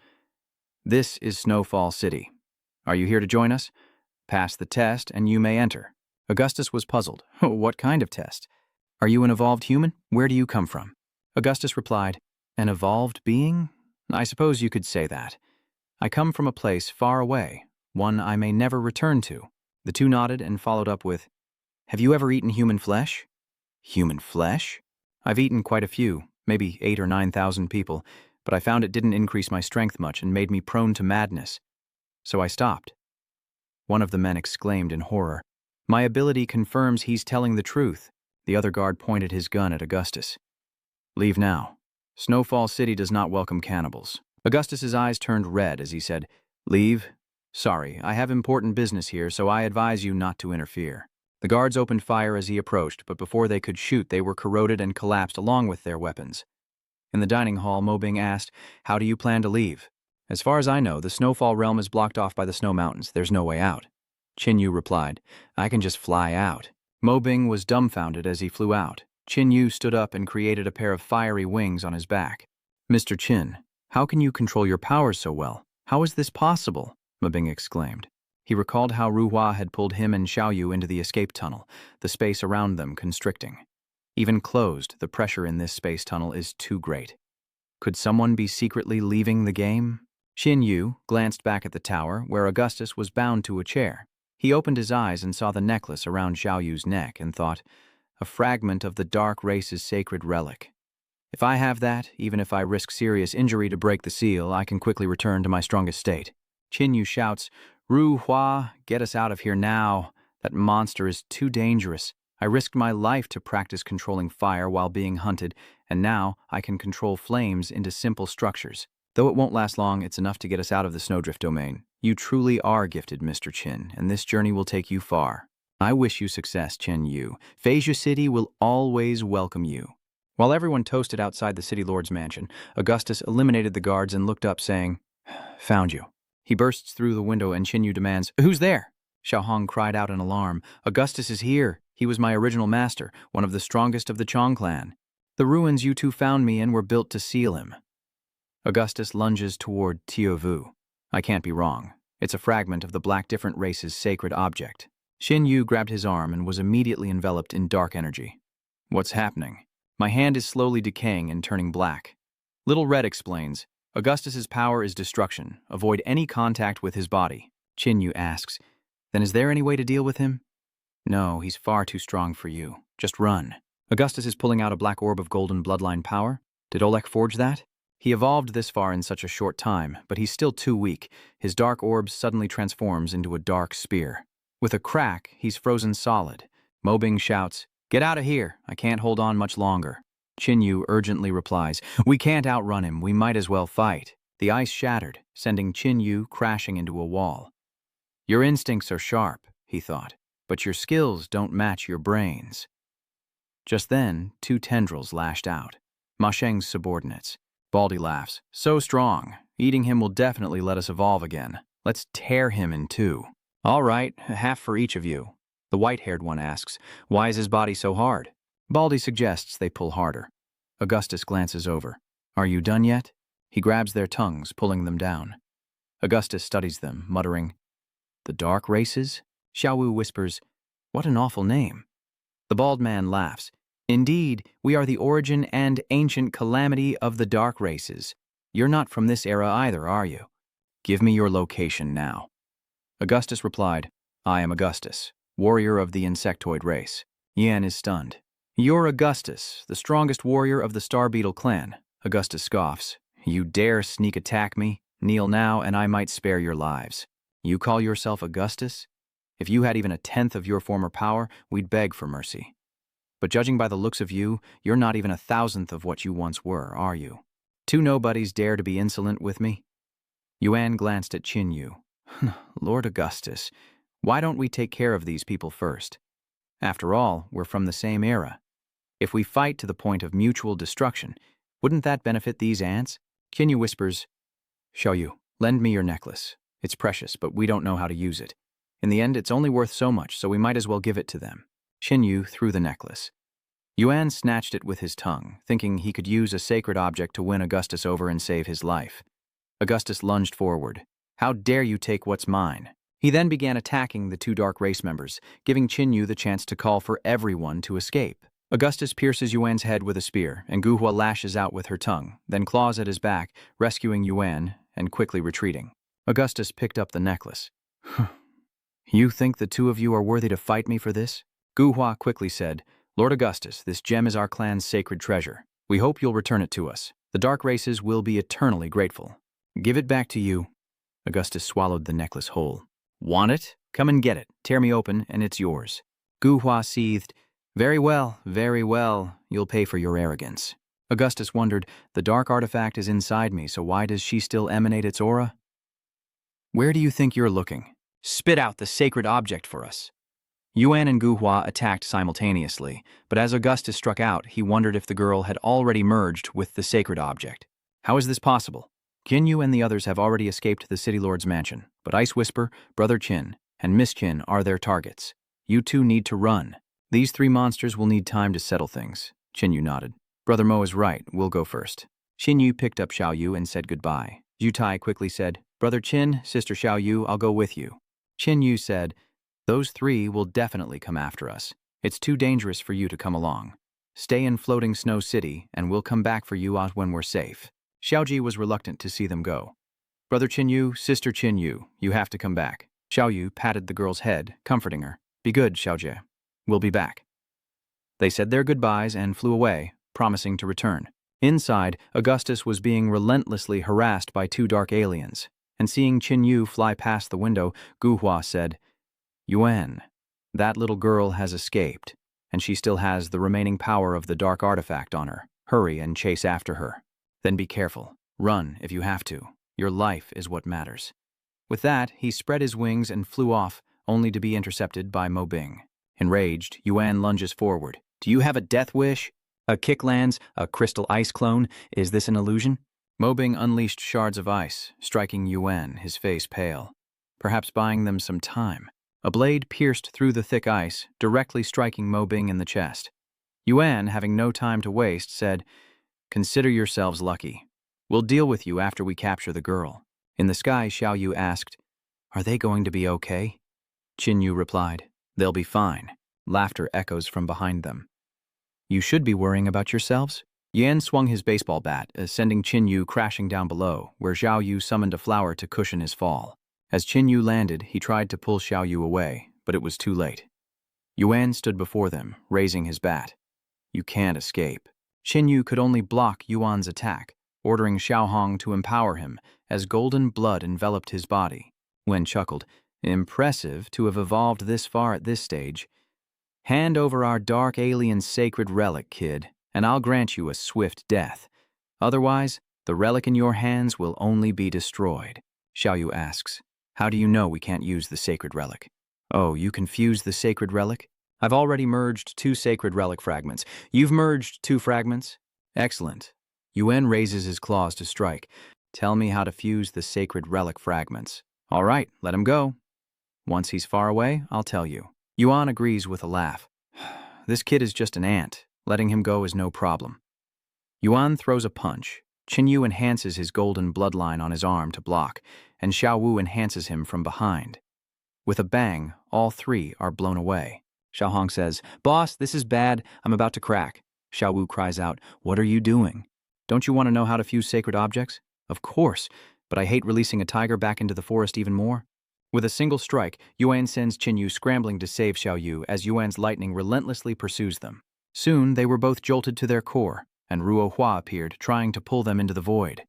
This is Snowfall City. Are you here to join us? Pass the test, and you may enter. Augustus was puzzled. What kind of test? Are you an evolved human? Where do you come from? Augustus replied, An evolved being? I suppose you could say that. I come from a place far away, one I may never return to. The two nodded and followed up with, Have you ever eaten human flesh? Human flesh? I've eaten quite a few, maybe 8,000 or 9,000 people, but I found it didn't increase my strength much and made me prone to madness. So I stopped. One of the men exclaimed in horror, My ability confirms he's telling the truth. The other guard pointed his gun at Augustus. Leave now. Snowfall City does not welcome cannibals. Augustus's eyes turned red as he said, Leave? Sorry, I have important business here, so I advise you not to interfere. The guards opened fire as he approached, but before they could shoot, they were corroded and collapsed along with their weapons. In the dining hall, Mo Bing asked, How do you plan to leave? As far as I know, the Snowfall realm is blocked off by the snow mountains. There's no way out. Qin Yu replied, I can just fly out. Mo Bing was dumbfounded as he flew out. Qin Yu stood up and created a pair of fiery wings on his back. Mr. Qin, How can you control your powers so well? How is this possible? Mabing exclaimed. He recalled how Ruhua had pulled him and Xiaoyu into the escape tunnel, the space around them constricting. Even closed, the pressure in this space tunnel is too great. Could someone be secretly leaving the game? Xin Yu glanced back at the tower, where Augustus was bound to a chair. He opened his eyes and saw the necklace around Xiaoyu's neck and thought, a fragment of the dark race's sacred relic. If I have that, even if I risk serious injury to break the seal, I can quickly return to my strongest state. Qin Yu shouts, Ru Hua, get us out of here now. That monster is too dangerous. I risked my life to practice controlling fire while being hunted, and now I can control flames into simple structures. Though it won't last long, it's enough to get us out of the snowdrift domain. You truly are gifted, Mr. Qin, and this journey will take you far. I wish you success, Chen Yu. Phasia City will always welcome you. While everyone toasted outside the city lord's mansion, Augustus eliminated the guards and looked up, saying, Found you. He bursts through the window and Qin Yu demands, Who's there? Xiaohong cried out in alarm. Augustus is here. He was my original master, one of the strongest of the Chong clan. The ruins you two found me in were built to seal him. Augustus lunges toward Tiovu. I can't be wrong. It's a fragment of the Black Different Race's sacred object. Xin Yu grabbed his arm and was immediately enveloped in dark energy. What's happening? My hand is slowly decaying and turning black. Little Red explains, Augustus's power is destruction. Avoid any contact with his body. Qin Yu asks, Then is there any way to deal with him? No, he's far too strong for you. Just run. Augustus is pulling out a black orb of golden bloodline power. Did Oleg forge that? He evolved this far in such a short time, but he's still too weak. His dark orb suddenly transforms into a dark spear. With a crack, he's frozen solid. Mobing shouts, Get out of here. I can't hold on much longer. Qin Yu urgently replies, We can't outrun him. We might as well fight. The ice shattered, sending Qin Yu crashing into a wall. Your instincts are sharp, he thought, but your skills don't match your brains. Just then, two tendrils lashed out. Ma Sheng's subordinates. Baldy laughs. So strong. Eating him will definitely let us evolve again. Let's tear him in two. All right, half for each of you. The white-haired one asks, Why is his body so hard? Baldy suggests they pull harder. Augustus glances over. Are you done yet? He grabs their tongues, pulling them down. Augustus studies them, muttering, The dark races? Xiaowu whispers, What an awful name. The bald man laughs. Indeed, we are the origin and ancient calamity of the dark races. You're not from this era either, are you? Give me your location now. Augustus replied, I am Augustus, warrior of the insectoid race. Yan is stunned. You're Augustus, the strongest warrior of the Star Beetle clan. Augustus scoffs. You dare sneak attack me? Kneel now and I might spare your lives. You call yourself Augustus? If you had even a tenth of your former power, we'd beg for mercy. But judging by the looks of you, you're not even a thousandth of what you once were, are you? Two nobodies dare to be insolent with me? Yuan glanced at Qin Yu. Lord Augustus, why don't we take care of these people first? After all, we're from the same era. If we fight to the point of mutual destruction, wouldn't that benefit these ants? Qin Yu whispers, Xiaoyu, lend me your necklace. It's precious, but we don't know how to use it. In the end, it's only worth so much, so we might as well give it to them. Qin Yu threw the necklace. Yuan snatched it with his tongue, thinking he could use a sacred object to win Augustus over and save his life. Augustus lunged forward. How dare you take what's mine? He then began attacking the two dark race members, giving Qin Yu the chance to call for everyone to escape. Augustus pierces Yuan's head with a spear, and Guhua lashes out with her tongue, then claws at his back, rescuing Yuan and quickly retreating. Augustus picked up the necklace. You think the two of you are worthy to fight me for this? Guhua quickly said, Lord Augustus, this gem is our clan's sacred treasure. We hope you'll return it to us. The dark races will be eternally grateful. Give it back to you. Augustus swallowed the necklace whole. Want it? Come and get it. Tear me open, and it's yours. Guhua seethed. Very well, very well. You'll pay for your arrogance. Augustus wondered, the dark artifact is inside me, so why does she still emanate its aura? Where do you think you're looking? Spit out the sacred object for us. Yuan and Guhua attacked simultaneously, but as Augustus struck out, he wondered if the girl had already merged with the sacred object. How is this possible? Qin Yu and the others have already escaped the City Lord's mansion, but Ice Whisper, Brother Qin, and Miss Qin are their targets. You two need to run. These three monsters will need time to settle things. Qin Yu nodded. Brother Mo is right, we'll go first. Qin Yu picked up Xiao Yu and said goodbye. Zhu Tai quickly said, Brother Qin, Sister Xiao Yu, I'll go with you. Qin Yu said, those three will definitely come after us. It's too dangerous for you to come along. Stay in Floating Snow City, and we'll come back for you out when we're safe. Xiaoji was reluctant to see them go. Brother Qin Yu, Sister Qin Yu, you have to come back. Xiao Yu patted the girl's head, comforting her. Be good, Xiaojie. We'll be back. They said their goodbyes and flew away, promising to return. Inside, Augustus was being relentlessly harassed by two dark aliens, and seeing Qin Yu fly past the window, Gu Hua said, Yuan, that little girl has escaped, and she still has the remaining power of the dark artifact on her. Hurry and chase after her. Then be careful. Run if you have to. Your life is what matters. With that, he spread his wings and flew off, only to be intercepted by Mo Bing. Enraged, Yuan lunges forward. Do you have a death wish? A kick lands, a crystal ice clone. Is this an illusion? Mo Bing unleashed shards of ice, striking Yuan, his face pale. Perhaps buying them some time. A blade pierced through the thick ice, directly striking Mo Bing in the chest. Yuan, having no time to waste, said, Consider yourselves lucky. We'll deal with you after we capture the girl. In the sky, Xiao Yu asked, Are they going to be okay? Qin Yu replied, They'll be fine. Laughter echoes from behind them. You should be worrying about yourselves. Yan swung his baseball bat, sending Qin Yu crashing down below, where Xiao Yu summoned a flower to cushion his fall. As Qin Yu landed, he tried to pull Xiao Yu away, but it was too late. Yuan stood before them, raising his bat. You can't escape. Qin Yu could only block Yuan's attack, ordering Xiao Hong to empower him as golden blood enveloped his body. Wen chuckled, Impressive to have evolved this far at this stage. Hand over our dark alien sacred relic, kid, and I'll grant you a swift death. Otherwise, the relic in your hands will only be destroyed. Xiao Yu asks, How do you know we can't use the sacred relic? Oh, you confuse the sacred relic? I've already merged 2 sacred relic fragments. You've merged 2 fragments? Excellent. Yuan raises his claws to strike. Tell me how to fuse the sacred relic fragments. All right, let him go. Once he's far away, I'll tell you. Yuan agrees with a laugh. This kid is just an ant. Letting him go is no problem. Yuan throws a punch. Qin Yu enhances his golden bloodline on his arm to block, and Xiao Wu enhances him from behind. With a bang, all 3 are blown away. Xiao Hong says, Boss, this is bad. I'm about to crack. Xiao Wu cries out, What are you doing? Don't you want to know how to fuse sacred objects? Of course, but I hate releasing a tiger back into the forest even more. With a single strike, Yuan sends Qin Yu scrambling to save Xiao Yu as Yuan's lightning relentlessly pursues them. Soon, they were both jolted to their core, and Ruo Hua appeared, trying to pull them into the void.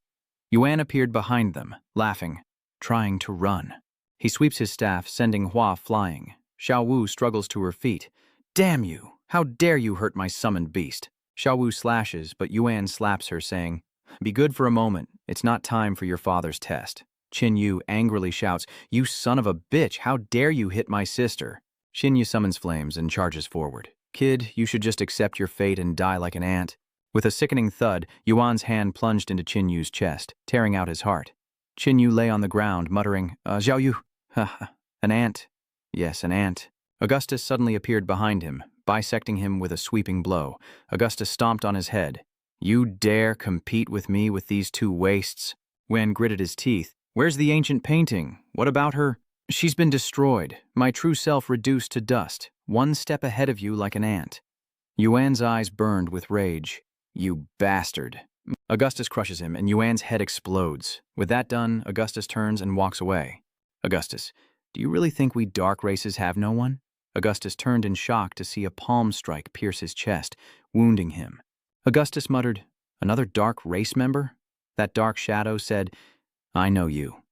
Yuan appeared behind them, laughing, trying to run. He sweeps his staff, sending Hua flying. Xiao Wu struggles to her feet. Damn you! How dare you hurt my summoned beast? Xiao Wu slashes, but Yuan slaps her, saying, Be good for a moment. It's not time for your father's test. Qin Yu angrily shouts, You son of a bitch, how dare you hit my sister? Qin Yu summons flames and charges forward. Kid, you should just accept your fate and die like an ant. With a sickening thud, Yuan's hand plunged into Qin Yu's chest, tearing out his heart. Qin Yu lay on the ground, muttering, Xiao Yu, an ant. Yes, an ant. Augustus suddenly appeared behind him, bisecting him with a sweeping blow. Augustus stomped on his head. You dare compete with me with these 2 wastes? Wen gritted his teeth. Where's the ancient painting? What about her? She's been destroyed, my true self reduced to dust, 1 step ahead of you like an ant. Yuan's eyes burned with rage. You bastard. Augustus crushes him, and Yuan's head explodes. With that done, Augustus turns and walks away. Augustus, do you really think we dark races have no one? Augustus turned in shock to see a palm strike pierce his chest, wounding him. Augustus muttered, Another dark race member? That dark shadow said, I know you.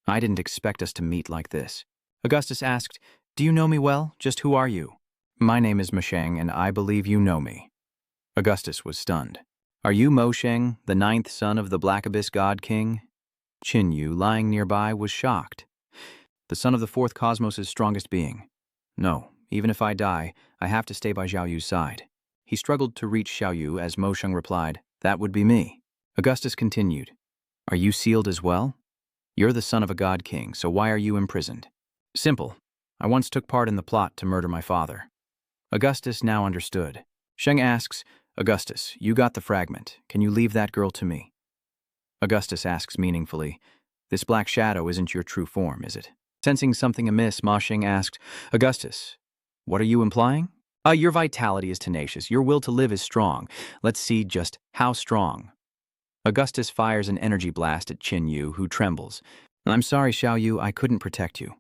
I didn't expect us to meet like this. Augustus asked, Do you know me well? Just who are you? My name is Mosheng, and I believe you know me. Augustus was stunned. Are you Mosheng, the 9th son of the Black Abyss God King? Qin Yu, lying nearby, was shocked. The son of the 4th cosmos' strongest being. No, even if I die, I have to stay by Xiao Yu's side. He struggled to reach Xiao Yu as Mosheng replied, That would be me. Augustus continued, Are you sealed as well? You're the son of a god king, so why are you imprisoned? Simple. I once took part in the plot to murder my father. Augustus now understood. Sheng asks, Augustus, you got the fragment. Can you leave that girl to me? Augustus asks meaningfully. This black shadow isn't your true form, is it? Sensing something amiss, Ma Xing asked, Augustus, what are you implying? Your vitality is tenacious. Your will to live is strong. Let's see just how strong. Augustus fires an energy blast at Qin Yu, who trembles. I'm sorry, Xiao Yu, I couldn't protect you.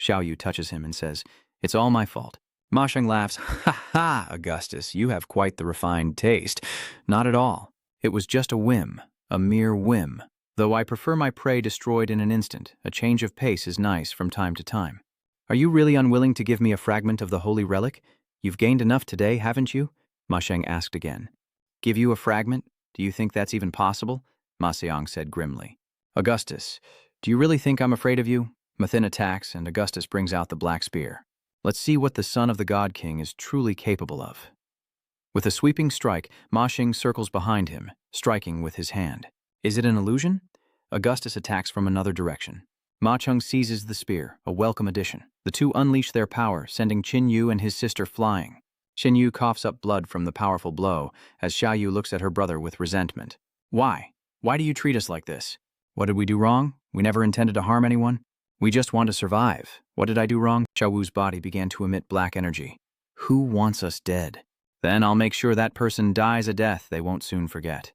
Xiao Yu touches him and says, It's all my fault. Ma Xing laughs, Ha ha, Augustus, you have quite the refined taste. Not at all. It was just a whim, a mere whim. Though I prefer my prey destroyed in an instant, a change of pace is nice from time to time. Are you really unwilling to give me a fragment of the holy relic? You've gained enough today, haven't you? Ma Xing asked again. Give you a fragment? Do you think that's even possible? Ma Xiang said grimly. Augustus, do you really think I'm afraid of you? Mathin attacks, and Augustus brings out the black spear. Let's see what the son of the God King is truly capable of. With a sweeping strike, Ma Xing circles behind him, striking with his hand. Is it an illusion? Augustus attacks from another direction. Ma Cheng seizes the spear, a welcome addition. The two unleash their power, sending Qin Yu and his sister flying. Qin Yu coughs up blood from the powerful blow as Xiao Yu looks at her brother with resentment. Why? Why do you treat us like this? What did we do wrong? We never intended to harm anyone. We just want to survive. What did I do wrong? Xiao Wu's body began to emit black energy. Who wants us dead? Then I'll make sure that person dies a death they won't soon forget.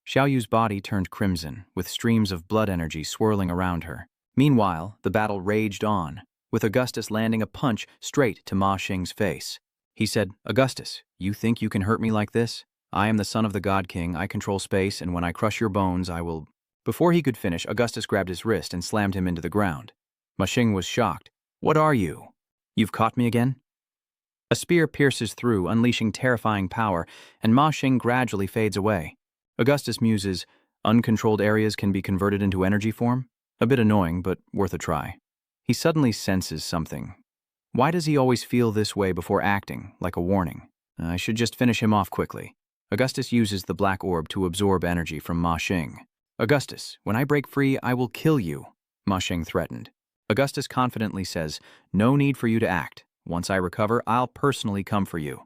Xiao Yu's body turned crimson, with streams of blood energy swirling around her. Meanwhile, the battle raged on, with Augustus landing a punch straight to Ma Xing's face. He said, Augustus, you think you can hurt me like this? I am the son of the God King, I control space, and when I crush your bones, I will… Before he could finish, Augustus grabbed his wrist and slammed him into the ground. Ma Xing was shocked. What are you? You've caught me again? A spear pierces through, unleashing terrifying power, and Ma Xing gradually fades away. Augustus muses, uncontrolled areas can be converted into energy form? A bit annoying, but worth a try. He suddenly senses something. Why does he always feel this way before acting, like a warning? I should just finish him off quickly. Augustus uses the black orb to absorb energy from Ma Xing. Augustus, when I break free, I will kill you, Ma Xing threatened. Augustus confidently says, no need for you to act. Once I recover, I'll personally come for you.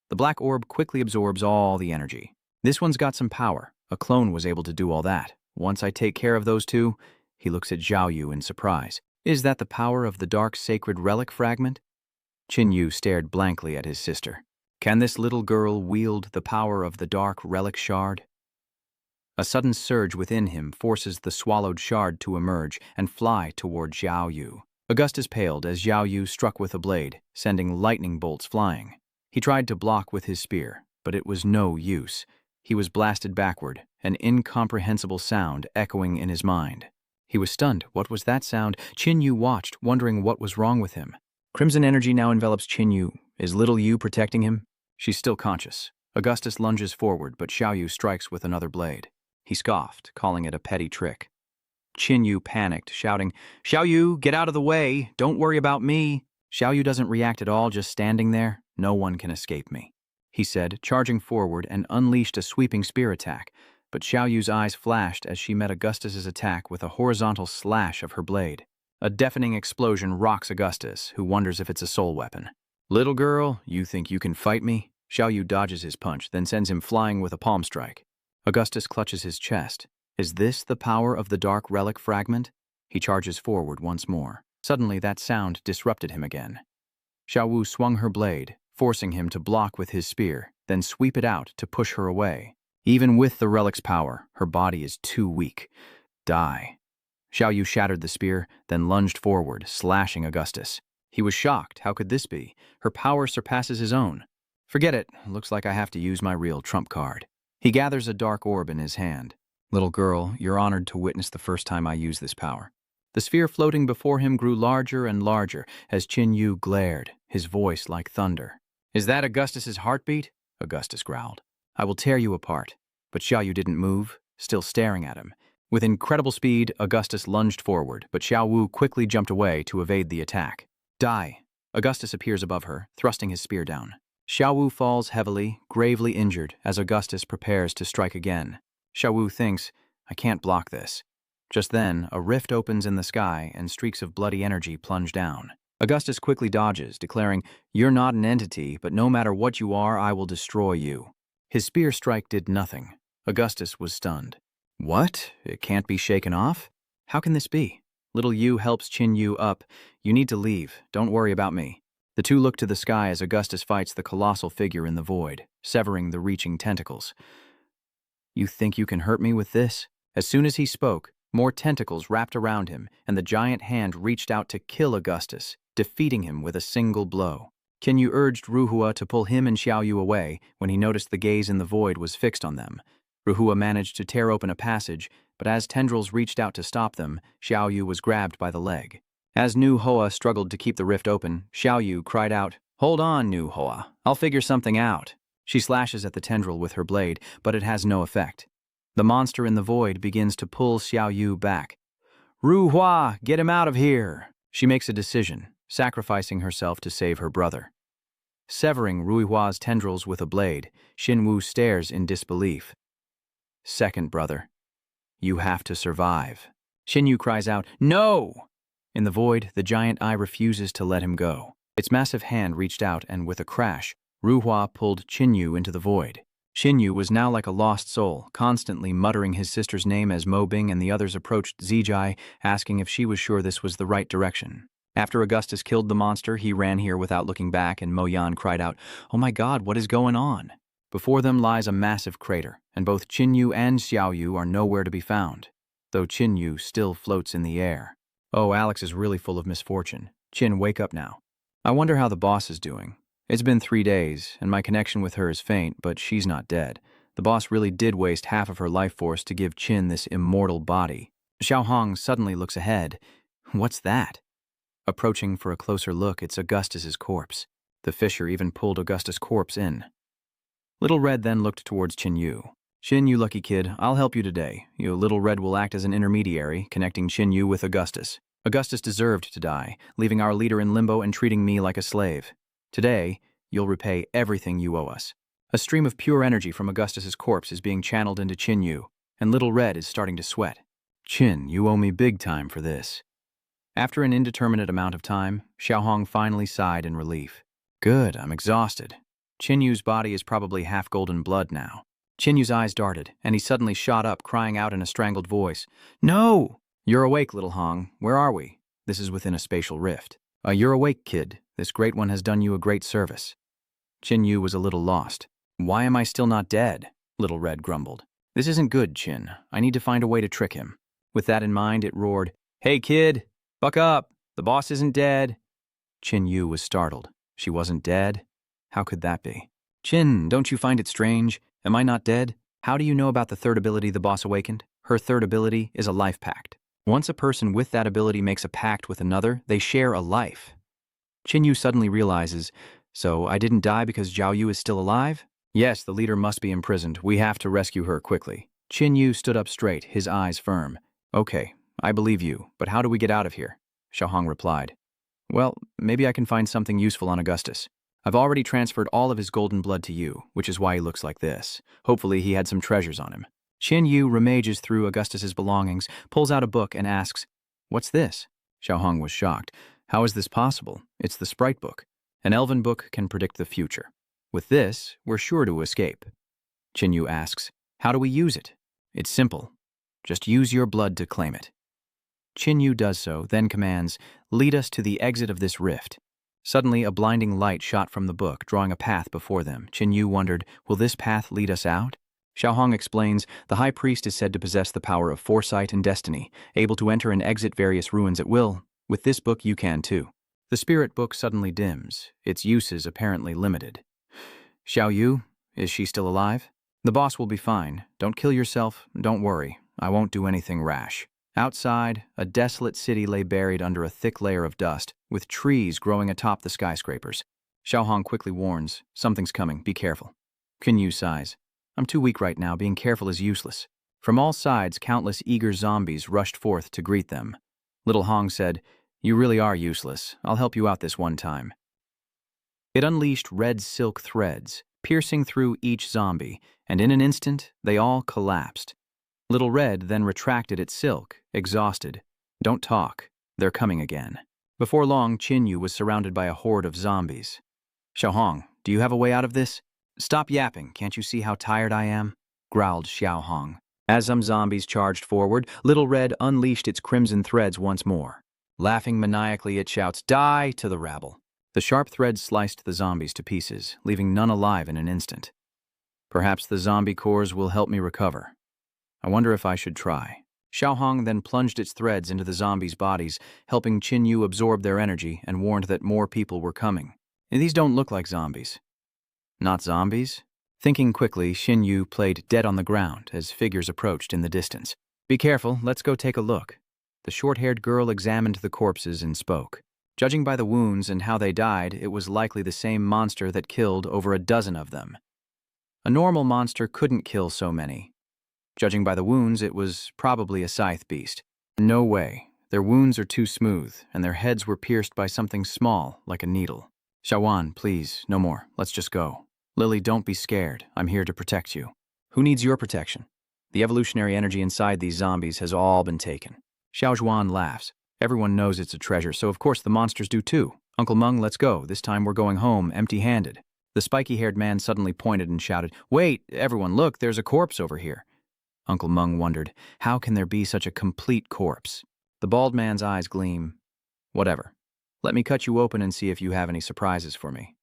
The black orb quickly absorbs all the energy. This one's got some power. A clone was able to do all that. Once I take care of those two, he looks at Xiao Yu in surprise. Is that the power of the dark sacred relic fragment? Qin Yu stared blankly at his sister. Can this little girl wield the power of the dark relic shard? A sudden surge within him forces the swallowed shard to emerge and fly toward Xiao Yu. Augustus paled as Xiao Yu struck with a blade, sending lightning bolts flying. He tried to block with his spear, but it was no use. He was blasted backward, an incomprehensible sound echoing in his mind. He was stunned. What was that sound? Qin Yu watched, wondering what was wrong with him. Crimson energy now envelops Qin Yu. Is little Yu protecting him? She's still conscious. Augustus lunges forward, but Xiao Yu strikes with another blade. He scoffed, calling it a petty trick. Qin Yu panicked, shouting, Xiao Yu, get out of the way! Don't worry about me! Xiao Yu doesn't react at all, just standing there. No one can escape me, he said, charging forward and unleashed a sweeping spear attack. But Xiao Yu's eyes flashed as she met Augustus's attack with a horizontal slash of her blade. A deafening explosion rocks Augustus, who wonders if it's a soul weapon. Little girl, you think you can fight me? Xiao Yu dodges his punch, then sends him flying with a palm strike. Augustus clutches his chest. Is this the power of the dark relic fragment? He charges forward once more. Suddenly, that sound disrupted him again. Xiao Wu swung her blade, forcing him to block with his spear, then sweep it out to push her away. Even with the relic's power, her body is too weak. Die. Xiao Yu shattered the spear, then lunged forward, slashing Augustus. He was shocked. How could this be? Her power surpasses his own. Forget it. Looks like I have to use my real trump card. He gathers a dark orb in his hand. Little girl, you're honored to witness the first time I use this power. The sphere floating before him grew larger and larger as Qin Yu glared, his voice like thunder. Is that Augustus's heartbeat? Augustus growled. I will tear you apart. But Xiao Yu didn't move, still staring at him. With incredible speed, Augustus lunged forward, but Xiao Wu quickly jumped away to evade the attack. Die. Augustus appears above her, thrusting his spear down. Xiao Wu falls heavily, gravely injured, as Augustus prepares to strike again. Xiao Wu thinks, I can't block this. Just then, a rift opens in the sky and streaks of bloody energy plunge down. Augustus quickly dodges, declaring, You're not an entity, but no matter what you are, I will destroy you. His spear strike did nothing. Augustus was stunned. What? It can't be shaken off? How can this be? Little Yu helps Chin Yu up. You need to leave. Don't worry about me. The two look to the sky as Augustus fights the colossal figure in the void, severing the reaching tentacles. You think you can hurt me with this? As soon as he spoke, more tentacles wrapped around him, and the giant hand reached out to kill Augustus, defeating him with a single blow. Chin Yu urged Ruhua to pull him and Xiao Yu away when he noticed the gaze in the void was fixed on them. Ruhua managed to tear open a passage, but as tendrils reached out to stop them, Xiao Yu was grabbed by the leg. As Nu Hoa struggled to keep the rift open, Xiao Yu cried out, "Hold on, Nu Hoa. I'll figure something out." She slashes at the tendril with her blade, but it has no effect. The monster in the void begins to pull Xiao Yu back. "Ruhua, get him out of here!" She makes a decision, sacrificing herself to save her brother. Severing Ruihua's tendrils with a blade, Xinwu stares in disbelief. "Second brother, you have to survive." Xinyu cries out, "No!" In the void, the giant eye refuses to let him go. Its massive hand reached out and with a crash, Ruhua pulled Xinyu into the void. Xinyu was now like a lost soul, constantly muttering his sister's name as Mo Bing and the others approached Zijai, asking if she was sure this was the right direction. After Augustus killed the monster, he ran here without looking back, and Mo Yan cried out, "Oh my God, what is going on?" Before them lies a massive crater, and both Qinyu and Xiaoyu are nowhere to be found, though Qinyu still floats in the air. Oh, Alex is really full of misfortune. Qin, wake up now. I wonder how the boss is doing. It's been 3 days, and my connection with her is faint, but she's not dead. The boss really did waste half of her life force to give Qin this immortal body. Xiao Hong suddenly looks ahead. What's that? Approaching for a closer look, it's Augustus's corpse. The fissure even pulled Augustus' corpse in. Little Red then looked towards Qin Yu. "Qin, you lucky kid, I'll help you today. You Little Red will act as an intermediary, connecting Qin Yu with Augustus. Augustus deserved to die, leaving our leader in limbo and treating me like a slave. Today, you'll repay everything you owe us." A stream of pure energy from Augustus's corpse is being channeled into Qin Yu, and Little Red is starting to sweat. "Qin, you owe me big time for this." After an indeterminate amount of time, Xiao Hong finally sighed in relief. "Good, I'm exhausted." Qin Yu's body is probably half golden blood now. Qin Yu's eyes darted, and he suddenly shot up, crying out in a strangled voice, "No!" "You're awake, Little Hong. Where are we?" This is within a spatial rift. You're awake, kid. This great one has done you a great service." Qin Yu was a little lost. "Why am I still not dead?" Little Red grumbled. "This isn't good, Qin. I need to find a way to trick him." With that in mind, it roared, "Hey, kid! Buck up! The boss isn't dead!" Qin Yu was startled. She wasn't dead? How could that be? "Qin, don't you find it strange? Am I not dead? How do you know about the third ability the boss awakened? Her third ability is a life pact. Once a person with that ability makes a pact with another, they share a life." Qin Yu suddenly realizes, "So I didn't die because Zhao Yu is still alive?" "Yes, the leader must be imprisoned. We have to rescue her quickly." Qin Yu stood up straight, his eyes firm. "Okay, I believe you, but how do we get out of here?" Xiao Hong replied. "Well, maybe I can find something useful on Augustus. I've already transferred all of his golden blood to you, which is why he looks like this. Hopefully he had some treasures on him." Qin Yu remages through Augustus's belongings, pulls out a book and asks, "What's this?" Xiao Hong was shocked. "How is this possible? It's the Sprite book. An elven book can predict the future. With this, we're sure to escape." Qin Yu asks, "How do we use it?" "It's simple. Just use your blood to claim it." Qin Yu does so, then commands, "Lead us to the exit of this rift." Suddenly, a blinding light shot from the book, drawing a path before them. Qin Yu wondered, will this path lead us out? Xiao Hong explains, the High Priest is said to possess the power of foresight and destiny, able to enter and exit various ruins at will. With this book, you can too. The spirit book suddenly dims, its uses apparently limited. "Xiao Yu, is she still alive?" "The boss will be fine. Don't kill yourself. Don't worry. I won't do anything rash." Outside, a desolate city lay buried under a thick layer of dust, with trees growing atop the skyscrapers. Xiao Hong quickly warns, "Something's coming, be careful." Qin Yu sighs, "I'm too weak right now, being careful is useless." From all sides, countless eager zombies rushed forth to greet them. Little Hong said, "You really are useless. I'll help you out this one time." It unleashed red silk threads, piercing through each zombie, and in an instant, they all collapsed. Little Red then retracted its silk, exhausted. "Don't talk. They're coming again." Before long, Qin Yu was surrounded by a horde of zombies. "Xiao Hong, do you have a way out of this?" "Stop yapping. Can't you see how tired I am?" growled Xiao Hong. As some zombies charged forward, Little Red unleashed its crimson threads once more. Laughing maniacally, it shouts, "Die!" to the rabble. The sharp threads sliced the zombies to pieces, leaving none alive in an instant. Perhaps the zombie cores will help me recover. I wonder if I should try. Xiaohong then plunged its threads into the zombies' bodies, helping Qin Yu absorb their energy, and warned that more people were coming. These don't look like zombies. Not zombies? Thinking quickly, Qin Yu played dead on the ground as figures approached in the distance. Be careful, let's go take a look. The short-haired girl examined the corpses and spoke. Judging by the wounds and how they died, it was likely the same monster that killed over a dozen of them. A normal monster couldn't kill so many. Judging by the wounds, it was probably a scythe beast. No way. Their wounds are too smooth, and their heads were pierced by something small, like a needle. Xiaowan, please, no more. Let's just go. Lily, don't be scared. I'm here to protect you. Who needs your protection? The evolutionary energy inside these zombies has all been taken. Xiao Zhuan laughs. Everyone knows it's a treasure, so of course the monsters do too. Uncle Meng, let's go. This time we're going home empty-handed. The spiky-haired man suddenly pointed and shouted, "Wait, everyone, look, there's a corpse over here." Uncle Meng wondered, how can there be such a complete corpse? The bald man's eyes gleam. Whatever. Let me cut you open and see if you have any surprises for me.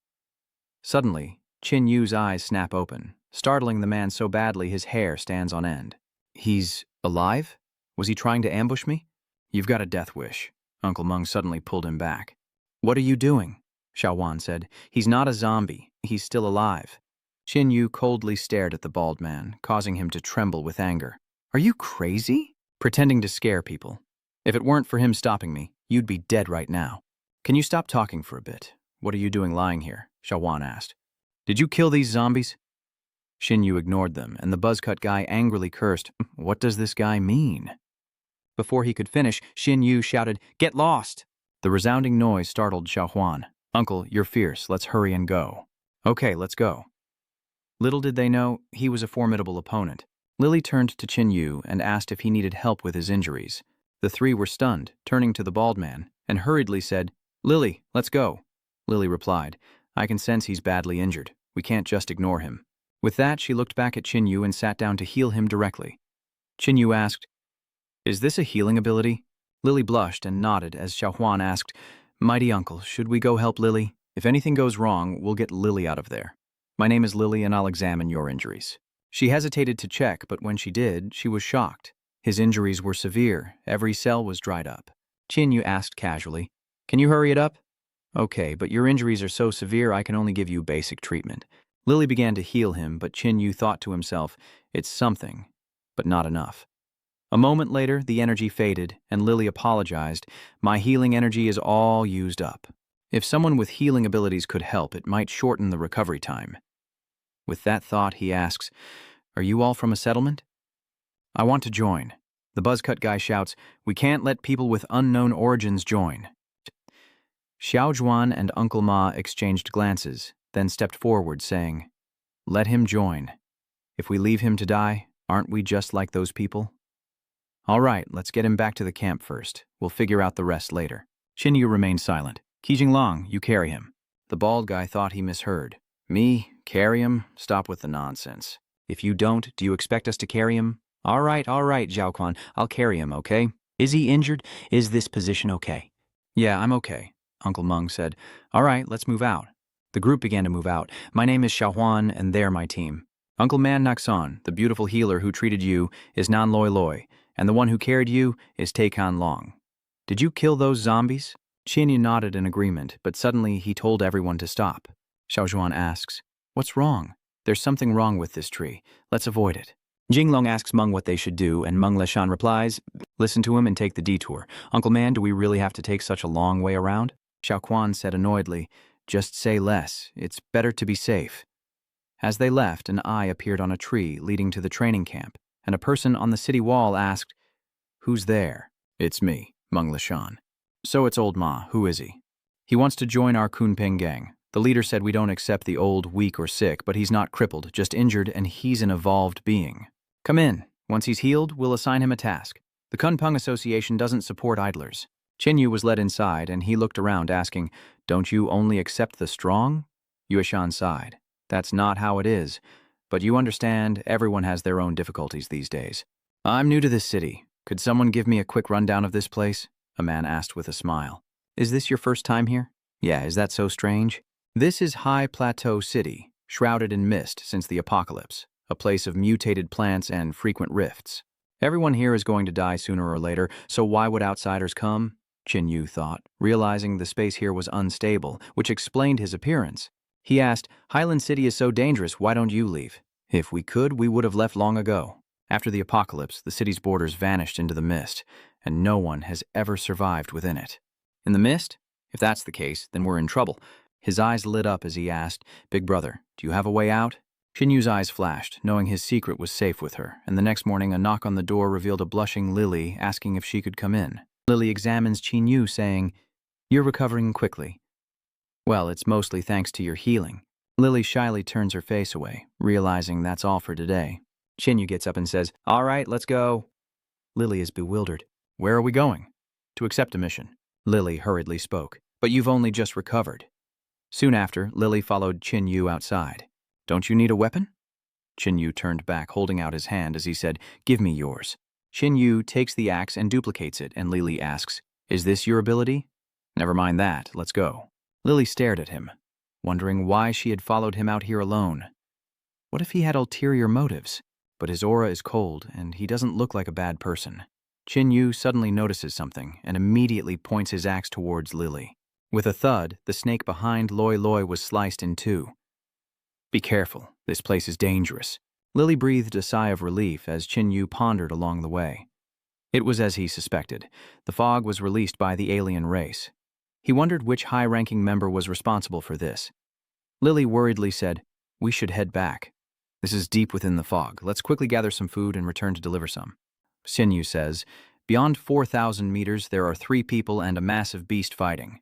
Suddenly, Qin Yu's eyes snap open, startling the man so badly his hair stands on end. He's alive? Was he trying to ambush me? You've got a death wish. Uncle Meng suddenly pulled him back. What are you doing? Xiaowan said. He's not a zombie. He's still alive. Qin Yu coldly stared at the bald man, causing him to tremble with anger. Are you crazy? Pretending to scare people. If it weren't for him stopping me, you'd be dead right now. Can you stop talking for a bit? What are you doing lying here? Xiaowan asked. Did you kill these zombies? Qin Yu ignored them, and the buzzcut guy angrily cursed. What does this guy mean? Before he could finish, Qin Yu shouted, "Get lost!" The resounding noise startled Xiaohuan. Uncle, you're fierce. Let's hurry and go. Okay, let's go. Little did they know, he was a formidable opponent. Lily turned to Qin Yu and asked if he needed help with his injuries. The three were stunned, turning to the bald man, and hurriedly said, Lily, let's go. Lily replied, I can sense he's badly injured. We can't just ignore him. With that, she looked back at Qin Yu and sat down to heal him directly. Qin Yu asked, Is this a healing ability? Lily blushed and nodded as Xiaohuan asked, Mighty uncle, should we go help Lily? If anything goes wrong, we'll get Lily out of there. My name is Lily and I'll examine your injuries. She hesitated to check, but when she did, she was shocked. His injuries were severe. Every cell was dried up. Qin Yu asked casually, Can you hurry it up? Okay, but your injuries are so severe I can only give you basic treatment. Lily began to heal him, but Qin Yu thought to himself, it's something, but not enough. A moment later, the energy faded, and Lily apologized. My healing energy is all used up. If someone with healing abilities could help, it might shorten the recovery time. With that thought, he asks, Are you all from a settlement? I want to join. The buzzcut guy shouts, We can't let people with unknown origins join. Xiao Zhuan and Uncle Ma exchanged glances, then stepped forward, saying, Let him join. If we leave him to die, aren't we just like those people? All right, let's get him back to the camp first. We'll figure out the rest later. Qin Yu remained silent. Qijinglong, you carry him. The bald guy thought he misheard. Me? Carry him? Stop with the nonsense. If you don't, do you expect us to carry him? All right, Zhaoquan, I'll carry him, okay? Is he injured? Is this position okay? Yeah, I'm okay, Uncle Meng said. All right, let's move out. The group began to move out. My name is Xiaohuan, and they're my team. Uncle Man Naxon, the beautiful healer who treated you, is Nan Loi Loi, and the one who carried you is Taikan Long. Did you kill those zombies? Qin Yu nodded in agreement, but suddenly he told everyone to stop. Xiao Zhuan asks, What's wrong? There's something wrong with this tree. Let's avoid it. Jinglong asks Meng what they should do, and Meng Leshan replies, Listen to him and take the detour. Uncle Man, do we really have to take such a long way around? Xiao Quan said annoyedly, Just say less. It's better to be safe. As they left, an eye appeared on a tree leading to the training camp, and a person on the city wall asked, Who's there? It's me, Meng Leshan. So it's old Ma. Who is he? He wants to join our Kunpeng gang. The leader said we don't accept the old, weak, or sick, but he's not crippled, just injured, and he's an evolved being. Come in. Once he's healed, we'll assign him a task. The Kunpeng Association doesn't support idlers. Qin Yu was led inside, and he looked around, asking, Don't you only accept the strong? Yueshan sighed. That's not how it is. But you understand, everyone has their own difficulties these days. I'm new to this city. Could someone give me a quick rundown of this place? A man asked with a smile. Is this your first time here? Yeah, is that so strange? This is High Plateau City, shrouded in mist since the apocalypse, a place of mutated plants and frequent rifts. Everyone here is going to die sooner or later, so why would outsiders come? Qin Yu thought, realizing the space here was unstable, which explained his appearance. He asked, Highland City is so dangerous, why don't you leave? If we could, we would have left long ago. After the apocalypse, the city's borders vanished into the mist, and no one has ever survived within it. In the mist? If that's the case, then we're in trouble. His eyes lit up as he asked, Big brother, do you have a way out? Qin Yu's eyes flashed, knowing his secret was safe with her, and the next morning a knock on the door revealed a blushing Lily asking if she could come in. Lily examines Qin Yu, saying, You're recovering quickly. Well, it's mostly thanks to your healing. Lily shyly turns her face away, realizing that's all for today. Qin Yu gets up and says, All right, let's go. Lily is bewildered. Where are we going? To accept a mission. Lily hurriedly spoke, But you've only just recovered. Soon after, Lily followed Qin Yu outside. Don't you need a weapon? Qin Yu turned back, holding out his hand as he said, Give me yours. Qin Yu takes the axe and duplicates it, and Lily asks, Is this your ability? Never mind that, let's go. Lily stared at him, wondering why she had followed him out here alone. What if he had ulterior motives? But his aura is cold, and he doesn't look like a bad person. Qin Yu suddenly notices something and immediately points his axe towards Lily. With a thud, the snake behind Loi Loi was sliced in two. Be careful, this place is dangerous. Lily breathed a sigh of relief as Qin Yu pondered along the way. It was as he suspected. The fog was released by the alien race. He wondered which high-ranking member was responsible for this. Lily worriedly said, We should head back. This is deep within the fog. Let's quickly gather some food and return to deliver some. Qin Yu says, Beyond 4,000 meters, there are 3 people and a massive beast fighting.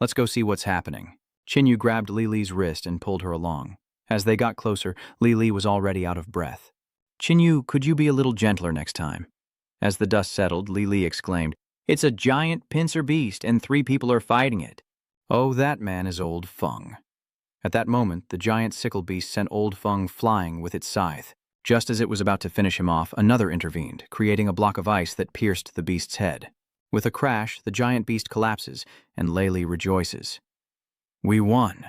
Let's go see what's happening. Qin Yu grabbed Lily's wrist and pulled her along. As they got closer, Lily was already out of breath. Qin Yu, could you be a little gentler next time? As the dust settled, Lily exclaimed, It's a giant pincer beast and 3 people are fighting it. Oh, that man is Old Feng. At that moment, the giant sickle beast sent Old Feng flying with its scythe. Just as it was about to finish him off, another intervened, creating a block of ice that pierced the beast's head. With a crash, the giant beast collapses, and Lily rejoices. We won.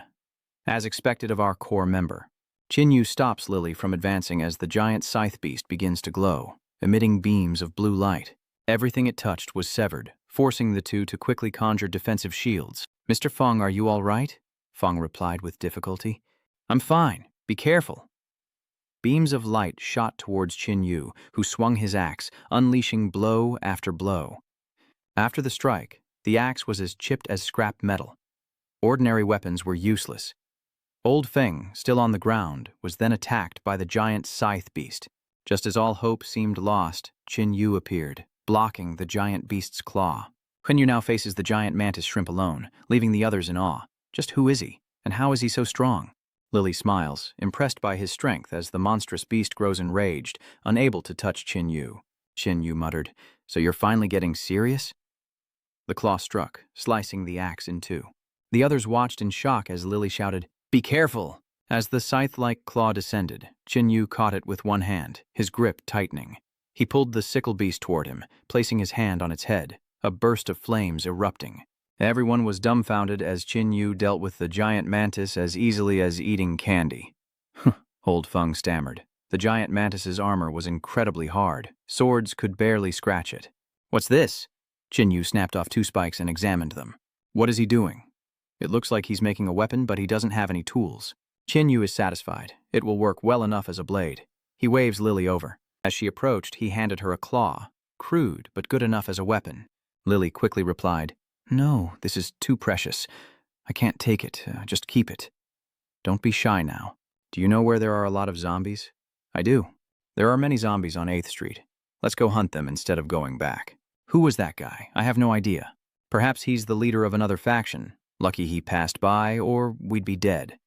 As expected of our core member. Qin Yu stops Lily from advancing as the giant scythe beast begins to glow, emitting beams of blue light. Everything it touched was severed, forcing the two to quickly conjure defensive shields. Mr. Feng, are you all right? Feng replied with difficulty. I'm fine. Be careful. Beams of light shot towards Qin Yu, who swung his axe, unleashing blow after blow. After the strike, the axe was as chipped as scrap metal. Ordinary weapons were useless. Old Feng, still on the ground, was then attacked by the giant scythe beast. Just as all hope seemed lost, Qin Yu appeared, blocking the giant beast's claw. Qin Yu now faces the giant mantis shrimp alone, leaving the others in awe. Just who is he, and how is he so strong? Lily smiles, impressed by his strength as the monstrous beast grows enraged, unable to touch Qin Yu. Qin Yu muttered, So you're finally getting serious? The claw struck, slicing the axe in two. The others watched in shock as Lily shouted, Be careful! As the scythe-like claw descended, Qin Yu caught it with one hand, his grip tightening. He pulled the sickle beast toward him, placing his hand on its head, a burst of flames erupting. Everyone was dumbfounded as Qin Yu dealt with the giant mantis as easily as eating candy. Old Feng stammered. The giant mantis's armor was incredibly hard. Swords could barely scratch it. What's this? Qin Yu snapped off 2 spikes and examined them. What is he doing? It looks like he's making a weapon, but he doesn't have any tools. Qin Yu is satisfied. It will work well enough as a blade. He waves Lily over. As she approached, he handed her a claw. Crude, but good enough as a weapon. Lily quickly replied, No, this is too precious. I can't take it. Just keep it. Don't be shy now. Do you know where there are a lot of zombies? I do. There are many zombies on 8th Street. Let's go hunt them instead of going back. Who was that guy? I have no idea. Perhaps he's the leader of another faction. Lucky he passed by, or we'd be dead.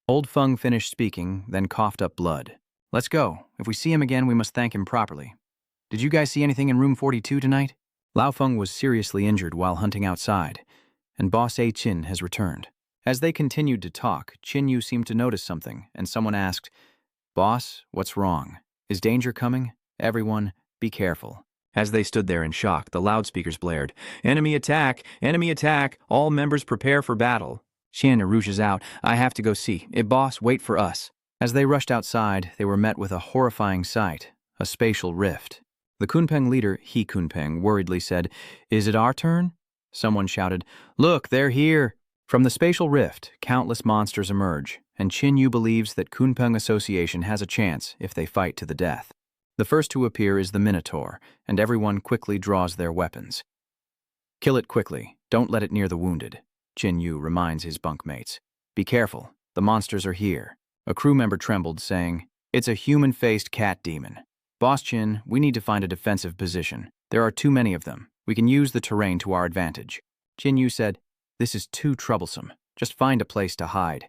Old Feng finished speaking, then coughed up blood. Let's go. If we see him again, we must thank him properly. Did you guys see anything in room 42 tonight? Lao Feng was seriously injured while hunting outside, and Boss A Qin has returned. As they continued to talk, Qin Yu seemed to notice something, and someone asked, Boss, what's wrong? Is danger coming? Everyone, be careful. As they stood there in shock, the loudspeakers blared, "Enemy attack! Enemy attack! All members prepare for battle." Xian rushes out, "I have to go see. Boss, wait for us." As they rushed outside, they were met with a horrifying sight, a spatial rift. The Kunpeng leader, He Kunpeng, worriedly said, "Is it our turn?" Someone shouted, "Look, they're here!" From the spatial rift, countless monsters emerge, and Qin Yu believes that Kunpeng Association has a chance if they fight to the death. The first to appear is the Minotaur, and everyone quickly draws their weapons. "Kill it quickly, don't let it near the wounded," Qin Yu reminds his bunkmates. "Be careful, the monsters are here." A crew member trembled, saying, "It's a human-faced cat demon. Boss Qin, we need to find a defensive position. There are too many of them. We can use the terrain to our advantage." Qin Yu said, "This is too troublesome. Just find a place to hide."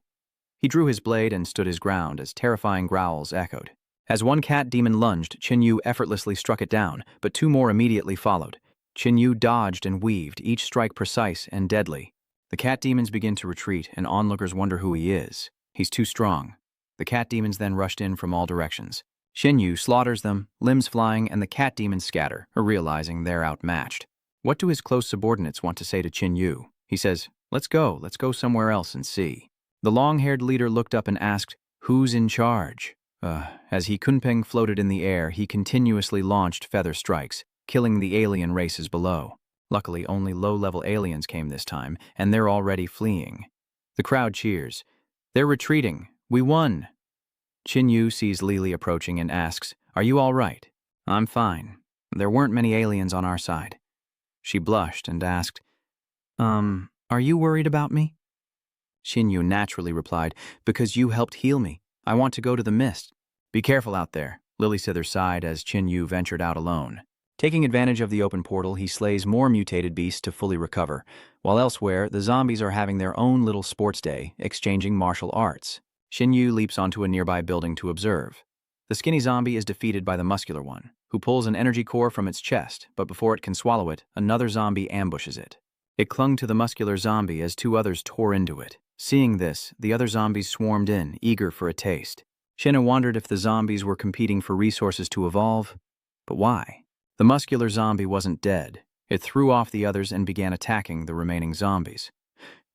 He drew his blade and stood his ground as terrifying growls echoed. As one cat demon lunged, Qin Yu effortlessly struck it down, but two more immediately followed. Qin Yu dodged and weaved, each strike precise and deadly. The cat demons begin to retreat, and onlookers wonder who he is. He's too strong. The cat demons then rushed in from all directions. Qin Yu slaughters them, limbs flying, and the cat demons scatter, realizing they're outmatched. What do his close subordinates want to say to Qin Yu? He says, let's go somewhere else and see." The long-haired leader looked up and asked, "Who's in charge?" As He Kunpeng floated in the air, he continuously launched feather strikes, killing the alien races below. Luckily, only low-level aliens came this time, and they're already fleeing. The crowd cheers. "They're retreating. We won." Qin Yu sees Lili approaching and asks, "Are you all right?" "I'm fine. There weren't many aliens on our side." She blushed and asked, "Are you worried about me?" Qin Yu naturally replied, "Because you helped heal me. I want to go to the mist." "Be careful out there," Lily Sither sighed as Qin Yu ventured out alone. Taking advantage of the open portal, he slays more mutated beasts to fully recover, while elsewhere, the zombies are having their own little sports day, exchanging martial arts. Qin Yu leaps onto a nearby building to observe. The skinny zombie is defeated by the muscular one, who pulls an energy core from its chest, but before it can swallow it, another zombie ambushes it. It clung to the muscular zombie as two others tore into it. Seeing this, the other zombies swarmed in, eager for a taste. Shinna wondered if the zombies were competing for resources to evolve. But why? The muscular zombie wasn't dead. It threw off the others and began attacking the remaining zombies.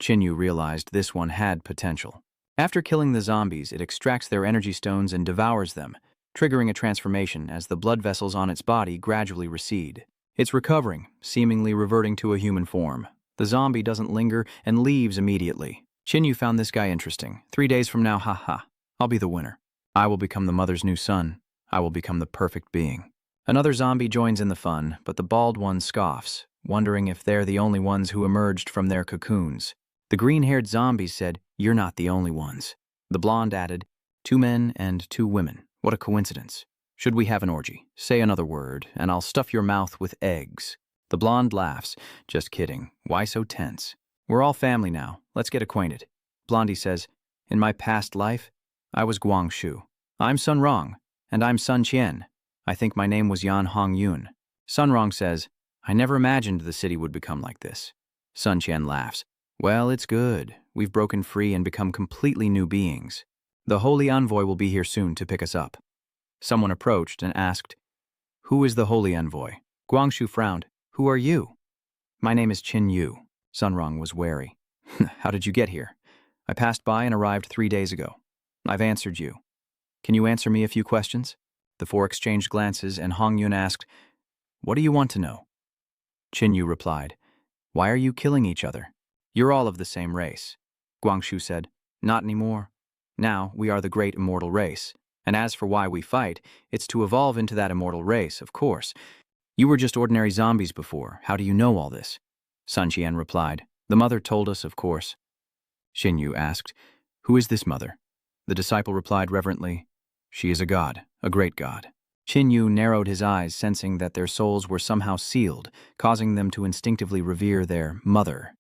Qin Yu realized this one had potential. After killing the zombies, it extracts their energy stones and devours them, triggering a transformation as the blood vessels on its body gradually recede. It's recovering, seemingly reverting to a human form. The zombie doesn't linger and leaves immediately. Qin Yu found this guy interesting. 3 days from now, haha, I'll be the winner. I will become the mother's new son. I will become the perfect being. Another zombie joins in the fun, but the bald one scoffs, wondering if they're the only ones who emerged from their cocoons. The green-haired zombies said, "You're not the only ones." The blonde added, 2 men and 2 women. What a coincidence. Should we have an orgy? Say another word, and I'll stuff your mouth with eggs. The blonde laughs. Just kidding. Why so tense? We're all family now. Let's get acquainted. Blondie says, in my past life, I was Guangshu. I'm Sun Rong, and I'm Sun Qian. I think my name was Yan Hong Yun. Sun Rong says, I never imagined the city would become like this. Sun Qian laughs. Well, it's good. We've broken free and become completely new beings. The Holy Envoy will be here soon to pick us up. Someone approached and asked, Who is the Holy Envoy? Guangshu frowned. Who are you? My name is Qin Yu. Sun Rong was wary. How did you get here? I passed by and arrived 3 days ago. I've answered you. Can you answer me a few questions? The 4 exchanged glances and Hong Yun asked, What do you want to know? Qin Yu replied, Why are you killing each other? You're all of the same race. Guangshu said, Not anymore. Now we are the great immortal race. And as for why we fight, it's to evolve into that immortal race, of course. You were just ordinary zombies before. How do you know all this? Sun Qian replied, The mother told us, of course. Qin Yu asked, Who is this mother? The disciple replied reverently, She is a god, a great god. Qin Yu narrowed his eyes, sensing that their souls were somehow sealed, causing them to instinctively revere their mother.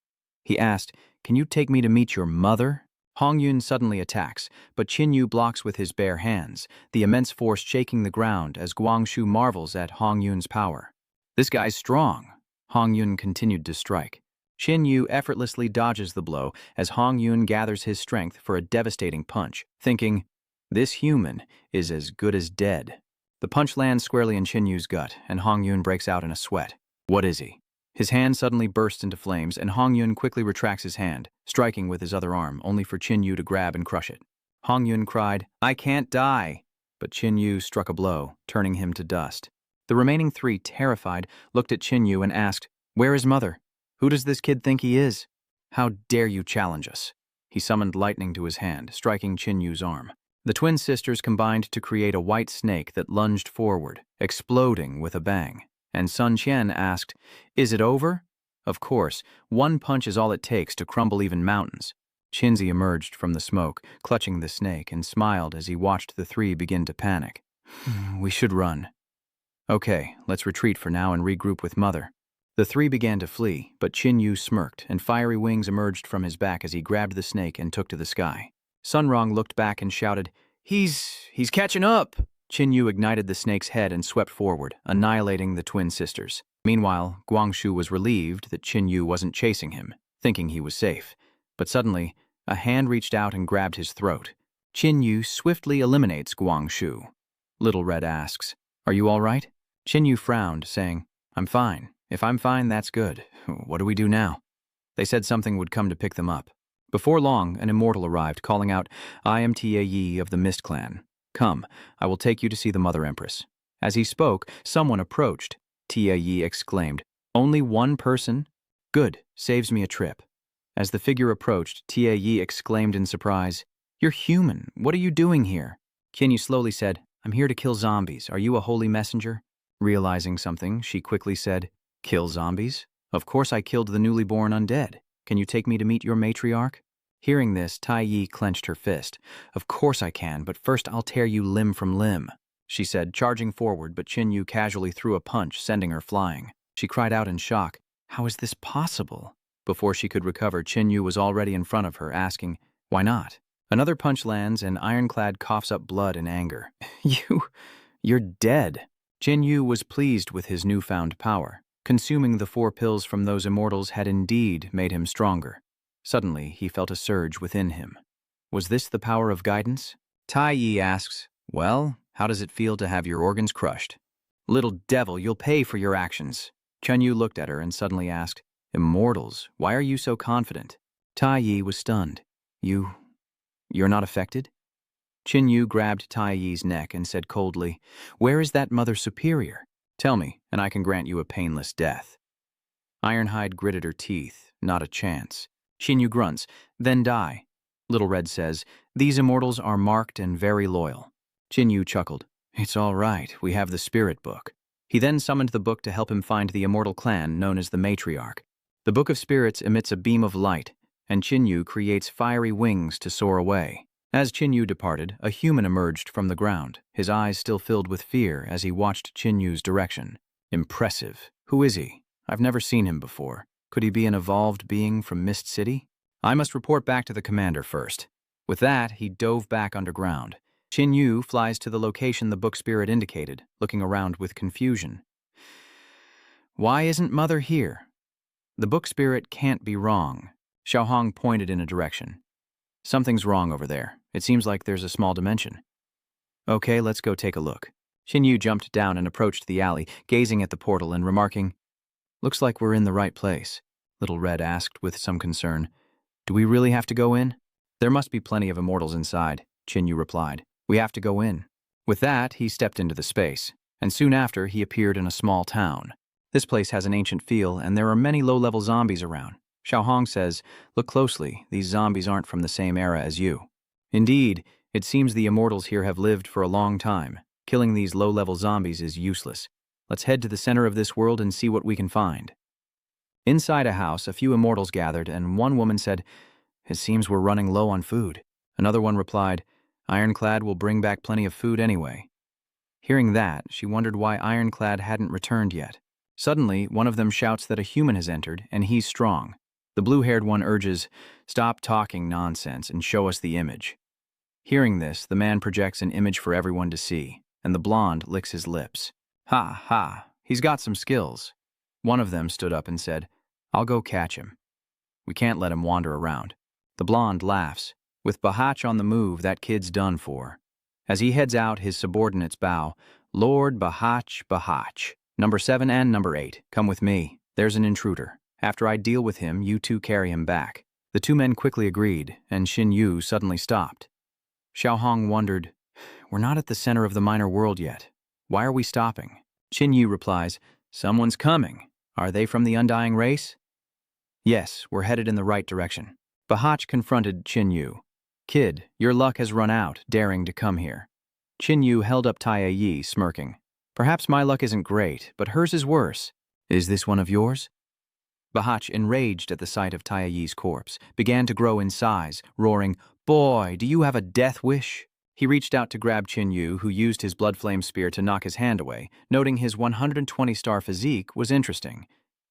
He asked, Can you take me to meet your mother? Hong Yun suddenly attacks, but Qin Yu blocks with his bare hands, the immense force shaking the ground as Guangshu marvels at Hong Yun's power. This guy's strong. Hong Yun continued to strike. Qin Yu effortlessly dodges the blow as Hong Yun gathers his strength for a devastating punch, thinking, This human is as good as dead. The punch lands squarely in Qinyu's gut, and Hong Yun breaks out in a sweat. What is he? His hand suddenly bursts into flames, and Hong Yun quickly retracts his hand, striking with his other arm, only for Qinyu to grab and crush it. Hong Yun cried, "I can't die!" But Qinyu struck a blow, turning him to dust. The remaining three, terrified, looked at Qinyu and asked, "Where is Mother? Who does this kid think he is? How dare you challenge us?" He summoned lightning to his hand, striking Qinyu's arm. The twin sisters combined to create a white snake that lunged forward, exploding with a bang. And Sun Qian asked, "Is it over?" Of course, one punch is all it takes to crumble even mountains. Qinzi emerged from the smoke, clutching the snake, and smiled as he watched the three begin to panic. "We should run." "Okay, let's retreat for now and regroup with Mother." The three began to flee, but Qinyu smirked, and fiery wings emerged from his back as he grabbed the snake and took to the sky. Sunrong looked back and shouted, He's catching up!" Qinyu ignited the snake's head and swept forward, annihilating the twin sisters. Meanwhile, Guangshu was relieved that Qinyu wasn't chasing him, thinking he was safe. But suddenly, a hand reached out and grabbed his throat. Qinyu swiftly eliminates Guangshu. Little Red asks, "Are you all right?" Qinyu frowned, saying, "I'm fine. If I'm fine, that's good. What do we do now?" They said something would come to pick them up. Before long, an immortal arrived, calling out, "I am Tie of the Mist Clan. Come, I will take you to see the Mother Empress." As he spoke, someone approached. Tie exclaimed, "Only one person? Good, saves me a trip." As the figure approached, Tie exclaimed in surprise, "You're human. What are you doing here?" Qinyu slowly said, "I'm here to kill zombies. Are you a holy messenger?" Realizing something, she quickly said, "Kill zombies? Of course I killed the newly born undead. Can you take me to meet your matriarch?" Hearing this, Tai Yi clenched her fist. "Of course I can, but first I'll tear you limb from limb," she said, charging forward, but Qinyu casually threw a punch, sending her flying. She cried out in shock, "How is this possible?" Before she could recover, Qinyu was already in front of her, asking, "Why not?" Another punch lands, and Ironclad coughs up blood in anger. You're dead." Qinyu was pleased with his newfound power. Consuming the 4 pills from those immortals had indeed made him stronger. Suddenly, he felt a surge within him. Was this the power of guidance? Tai Yi asks, "Well, how does it feel to have your organs crushed?" "Little devil, you'll pay for your actions." Qinyu looked at her and suddenly asked, "Immortals, why are you so confident?" Tai Yi was stunned. You're not affected?" Qinyu grabbed Tai Yi's neck and said coldly, "Where is that Mother Superior? Tell me, and I can grant you a painless death." Ironhide gritted her teeth. Not a chance. Qinyu grunts, "Then die." Little Red says, "These immortals are marked and very loyal." Qinyu chuckled, "It's all right, we have the spirit book." He then summoned the book to help him find the immortal clan known as the Matriarch. The Book of Spirits emits a beam of light, and Qinyu creates fiery wings to soar away. As Qinyu departed, a human emerged from the ground, his eyes still filled with fear as he watched Qinyu's direction. Impressive. Who is he? I've never seen him before. Could he be an evolved being from Mist City? I must report back to the commander first. With that, he dove back underground. Qinyu flies to the location the book spirit indicated, looking around with confusion. Why isn't Mother here? The book spirit can't be wrong. Xiaohong pointed in a direction. Something's wrong over there. It seems like there's a small dimension. Okay, let's go take a look. Qinyu jumped down and approached the alley, gazing at the portal and remarking, "Looks like we're in the right place." Little Red asked with some concern, "Do we really have to go in?" "There must be plenty of immortals inside," Qinyu replied. "We have to go in." With that, he stepped into the space, and soon after he appeared in a small town. This place has an ancient feel, and there are many low-level zombies around. Xiaohong says, "Look closely, these zombies aren't from the same era as you." Indeed, it seems the immortals here have lived for a long time. Killing these low-level zombies is useless. Let's head to the center of this world and see what we can find. Inside a house, a few immortals gathered, and one woman said, "It seems we're running low on food." Another one replied, "Ironclad will bring back plenty of food anyway." Hearing that, she wondered why Ironclad hadn't returned yet. Suddenly, one of them shouts that a human has entered, and he's strong. The blue-haired one urges, "Stop talking nonsense and show us the image." Hearing this, the man projects an image for everyone to see, and the blonde licks his lips. "Ha, ha, he's got some skills." One of them stood up and said, "I'll go catch him. We can't let him wander around." The blonde laughs. "With Bahach on the move, that kid's done for." As he heads out, his subordinates bow. Lord Bahach Bahach. Number 7 and number 8, come with me. There's an intruder. After I deal with him, you two carry him back. The two men quickly agreed, and Xin Yu suddenly stopped. Xiao Hong wondered, we're not at the center of the minor world yet. Why are we stopping? Xin Yu replies, someone's coming. Are they from the Undying Race? Yes, we're headed in the right direction. Bahach confronted Xin Yu. Kid, your luck has run out, daring to come here. Xin Yu held up Tai Yi, smirking. Perhaps my luck isn't great, but hers is worse. Is this one of yours? Bahach, enraged at the sight of Tai Yi's corpse, began to grow in size, roaring, Boy, do you have a death wish? He reached out to grab Xin Yu, who used his blood flame spear to knock his hand away, noting his 120-star physique was interesting.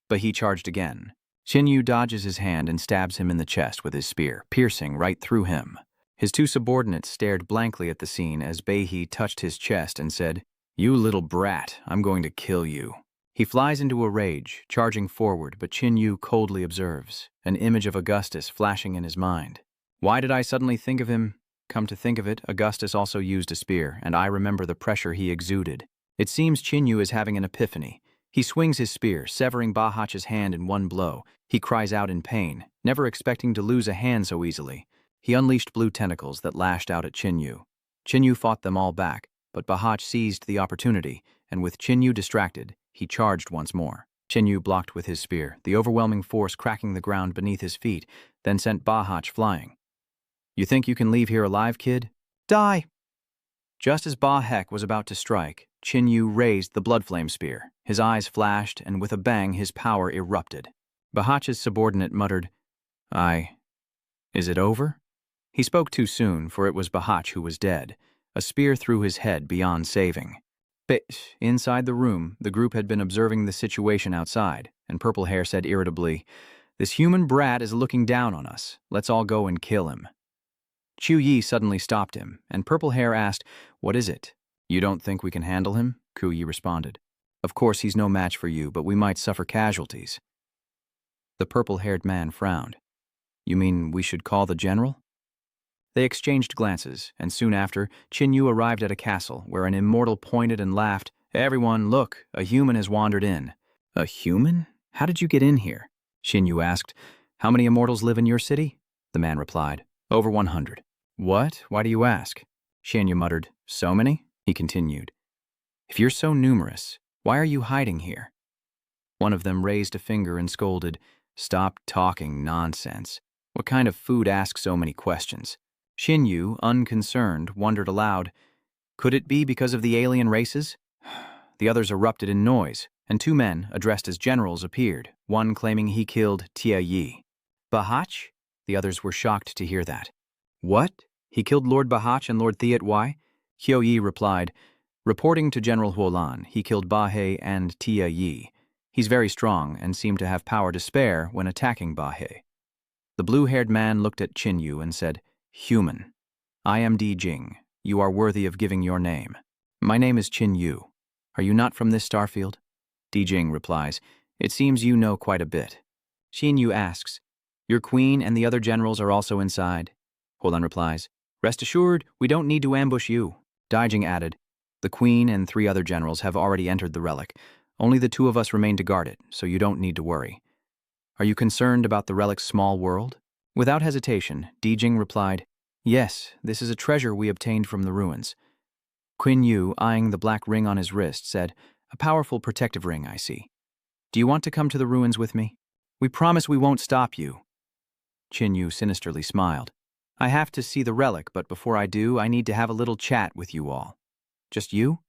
But he charged again. Xin Yu dodges his hand and stabs him in the chest with his spear, piercing right through him. His two subordinates stared blankly at the scene as Beihe touched his chest and said, You little brat, I'm going to kill you. He flies into a rage, charging forward, but Xin Yu coldly observes, an image of Augustus flashing in his mind. Why did I suddenly think of him? Come to think of it, Augustus also used a spear, and I remember the pressure he exuded. It seems Xin Yu is having an epiphany. He swings his spear, severing Bahach's hand in one blow. He cries out in pain, never expecting to lose a hand so easily. He unleashed blue tentacles that lashed out at Xin Yu. Xin Yu fought them all back, but Bahach seized the opportunity, and with Xin Yu distracted, he charged once more. Xin Yu blocked with his spear, the overwhelming force cracking the ground beneath his feet, then sent Bahach flying. You think you can leave here alive, kid? Die! Just as Bahek was about to strike, Xin Yu raised the blood flame spear. His eyes flashed, and with a bang his power erupted. Bahach's subordinate muttered, Is it over? He spoke too soon, for it was Bahach who was dead, a spear through his head beyond saving. But inside the room, the group had been observing the situation outside, and Purple Hair said irritably, This human brat is looking down on us. Let's all go and kill him. Chu Yi suddenly stopped him, and Purple Hair asked, What is it? You don't think we can handle him? Ku Yi responded. Of course he's no match for you, but we might suffer casualties. The purple-haired man frowned. You mean we should call the general? They exchanged glances, and soon after, Xin Yu arrived at a castle where an immortal pointed and laughed, Everyone, look, a human has wandered in. A human? How did you get in here? Xin Yu asked. How many immortals live in your city? The man replied. Over 100. What? Why do you ask? Xin Yu muttered. So many? He continued. If you're so numerous, why are you hiding here? One of them raised a finger and scolded, Stop talking nonsense. What kind of food asks so many questions? Xin Yu, unconcerned, wondered aloud, Could it be because of the alien races? The others erupted in noise, and two men, addressed as generals, appeared, one claiming he killed Tia Yi. Bahach? The others were shocked to hear that. What? He killed Lord Bahach and Lord Thiet Wai? Hyo Yi replied, Reporting to General Huolan, he killed Bahe and Tia Yi. He's very strong and seemed to have power to spare when attacking Bahe. The blue-haired man looked at Xin Yu and said, Human. I am Di Jing. You are worthy of giving your name. My name is Xin Yu. Are you not from this starfield? Di Jing replies, It seems you know quite a bit. Xin Yu asks, Your queen and the other generals are also inside? Huolan replies, Rest assured, we don't need to ambush you. Di Jing added, The queen and 3 other generals have already entered the relic. Only the 2 of us remain to guard it, so you don't need to worry. Are you concerned about the relic's small world? Without hesitation, Di Jing replied, Yes, this is a treasure we obtained from the ruins. Qin Yu, eyeing the black ring on his wrist, said, A powerful protective ring, I see. Do you want to come to the ruins with me? We promise we won't stop you. Qin Yu sinisterly smiled. I have to see the relic, but before I do, I need to have a little chat with you all. Just you?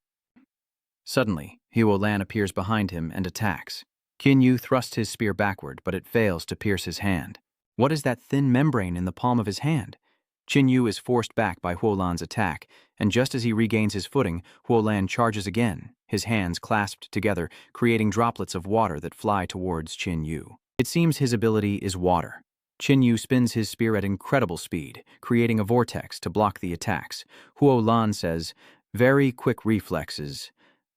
Suddenly, Huolan appears behind him and attacks. Qin Yu thrusts his spear backward, but it fails to pierce his hand. What is that thin membrane in the palm of his hand? Qin Yu is forced back by Huolan's attack, and just as he regains his footing, Huolan charges again, his hands clasped together, creating droplets of water that fly towards Qin Yu. It seems his ability is water. Qin Yu spins his spear at incredible speed, creating a vortex to block the attacks. Huolan says, Very quick reflexes.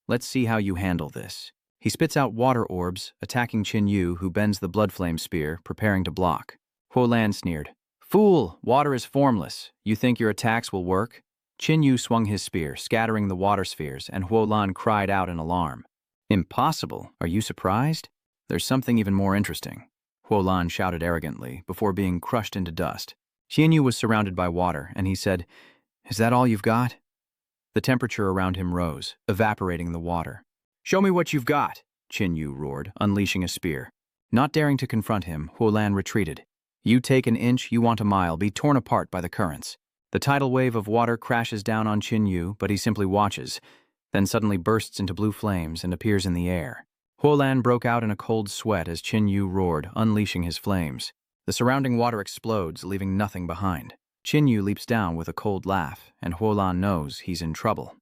Let's see how you handle this. He spits out water orbs, attacking Qin Yu, who bends the blood flame spear, preparing to block. Huolan sneered, Fool, water is formless. You think your attacks will work? Qin Yu swung his spear, scattering the water spheres, and Huolan cried out in alarm. Impossible? Are you surprised? There's something even more interesting. Huolan shouted arrogantly, before being crushed into dust. Qin Yu was surrounded by water, and he said, "Is that all you've got?" The temperature around him rose, evaporating the water. "Show me what you've got," Qin Yu roared, unleashing a spear. Not daring to confront him, Huolan retreated. "You take an inch, you want a mile, be torn apart by the currents." The tidal wave of water crashes down on Qin Yu, but he simply watches, then suddenly bursts into blue flames and appears in the air. Huolan broke out in a cold sweat as Qin Yu roared, unleashing his flames. The surrounding water explodes, leaving nothing behind. Qin Yu leaps down with a cold laugh, and Huolan knows he's in trouble.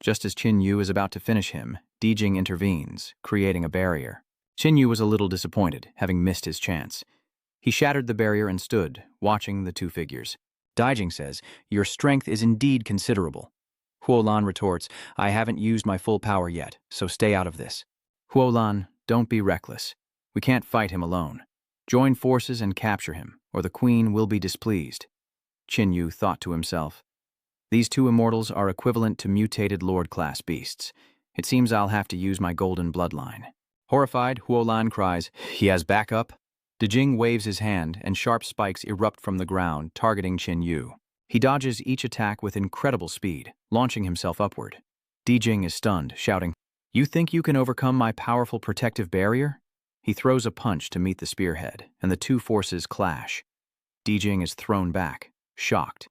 Just as Qin Yu is about to finish him, Dijing intervenes, creating a barrier. Qin Yu was a little disappointed, having missed his chance. He shattered the barrier and stood, watching the two figures. Dijing says, "Your strength is indeed considerable." Huolan retorts, "I haven't used my full power yet, so stay out of this." Huolan, don't be reckless. We can't fight him alone. Join forces and capture him, or the queen will be displeased. Qin Yu thought to himself. These two immortals are equivalent to mutated Lord-class beasts. It seems I'll have to use my golden bloodline. Horrified, Huolan cries, "He has backup?" Dijing waves his hand, and sharp spikes erupt from the ground, targeting Qin Yu. He dodges each attack with incredible speed, launching himself upward. Dijing is stunned, shouting, "You think you can overcome my powerful protective barrier?" He throws a punch to meet the spearhead, and the two forces clash. Dijing is thrown back, shocked.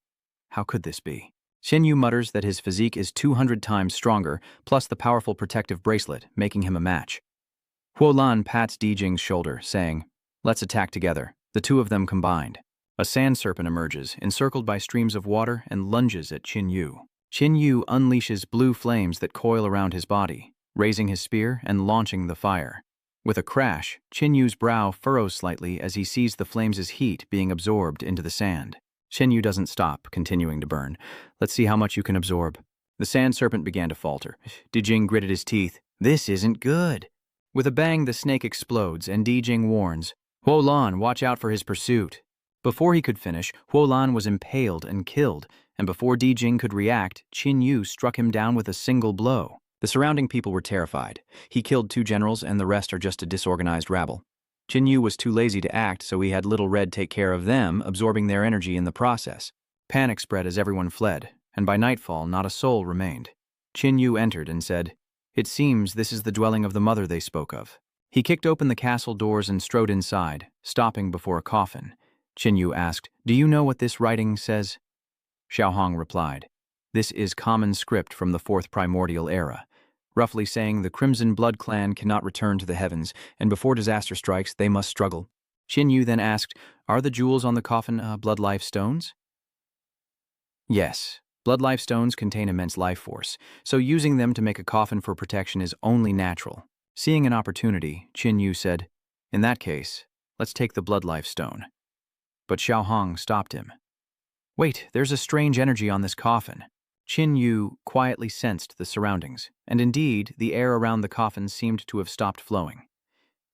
How could this be? Qin Yu mutters that his physique is 200 times stronger, plus the powerful protective bracelet, making him a match. Huolan pats Dijing's shoulder, saying, "Let's attack together." The two of them combined. A sand serpent emerges, encircled by streams of water, and lunges at Qin Yu. Qin Yu unleashes blue flames that coil around his body, raising his spear and launching the fire. With a crash, Qin Yu's brow furrows slightly as he sees the flames' heat being absorbed into the sand. Qin Yu doesn't stop, continuing to burn. "Let's see how much you can absorb." The sand serpent began to falter. Dijing gritted his teeth. "This isn't good." With a bang, the snake explodes, and Dijing warns, "Huolan, watch out for his pursuit." Before he could finish, Huolan was impaled and killed, and before Dijing could react, Qin Yu struck him down with a single blow. The surrounding people were terrified. He killed two generals, and the rest are just a disorganized rabble. Qin Yu was too lazy to act, so he had Little Red take care of them, absorbing their energy in the process. Panic spread as everyone fled, and by nightfall not a soul remained. Qin Yu entered and said, "It seems this is the dwelling of the mother they spoke of." He kicked open the castle doors and strode inside, stopping before a coffin. Qin Yu asked, "Do you know what this writing says?" Xiao Hong replied, "This is common script from the Fourth Primordial Era, roughly saying the Crimson Blood clan cannot return to the heavens, and before disaster strikes, they must struggle." Qin Yu then asked, "Are the jewels on the coffin blood life stones?" Yes, blood life stones contain immense life force, so using them to make a coffin for protection is only natural. Seeing an opportunity, Qin Yu said, "In that case, let's take the blood life stone." But Xiao Hong stopped him. "Wait, there's a strange energy on this coffin." Qin Yu quietly sensed the surroundings, and indeed, the air around the coffin seemed to have stopped flowing.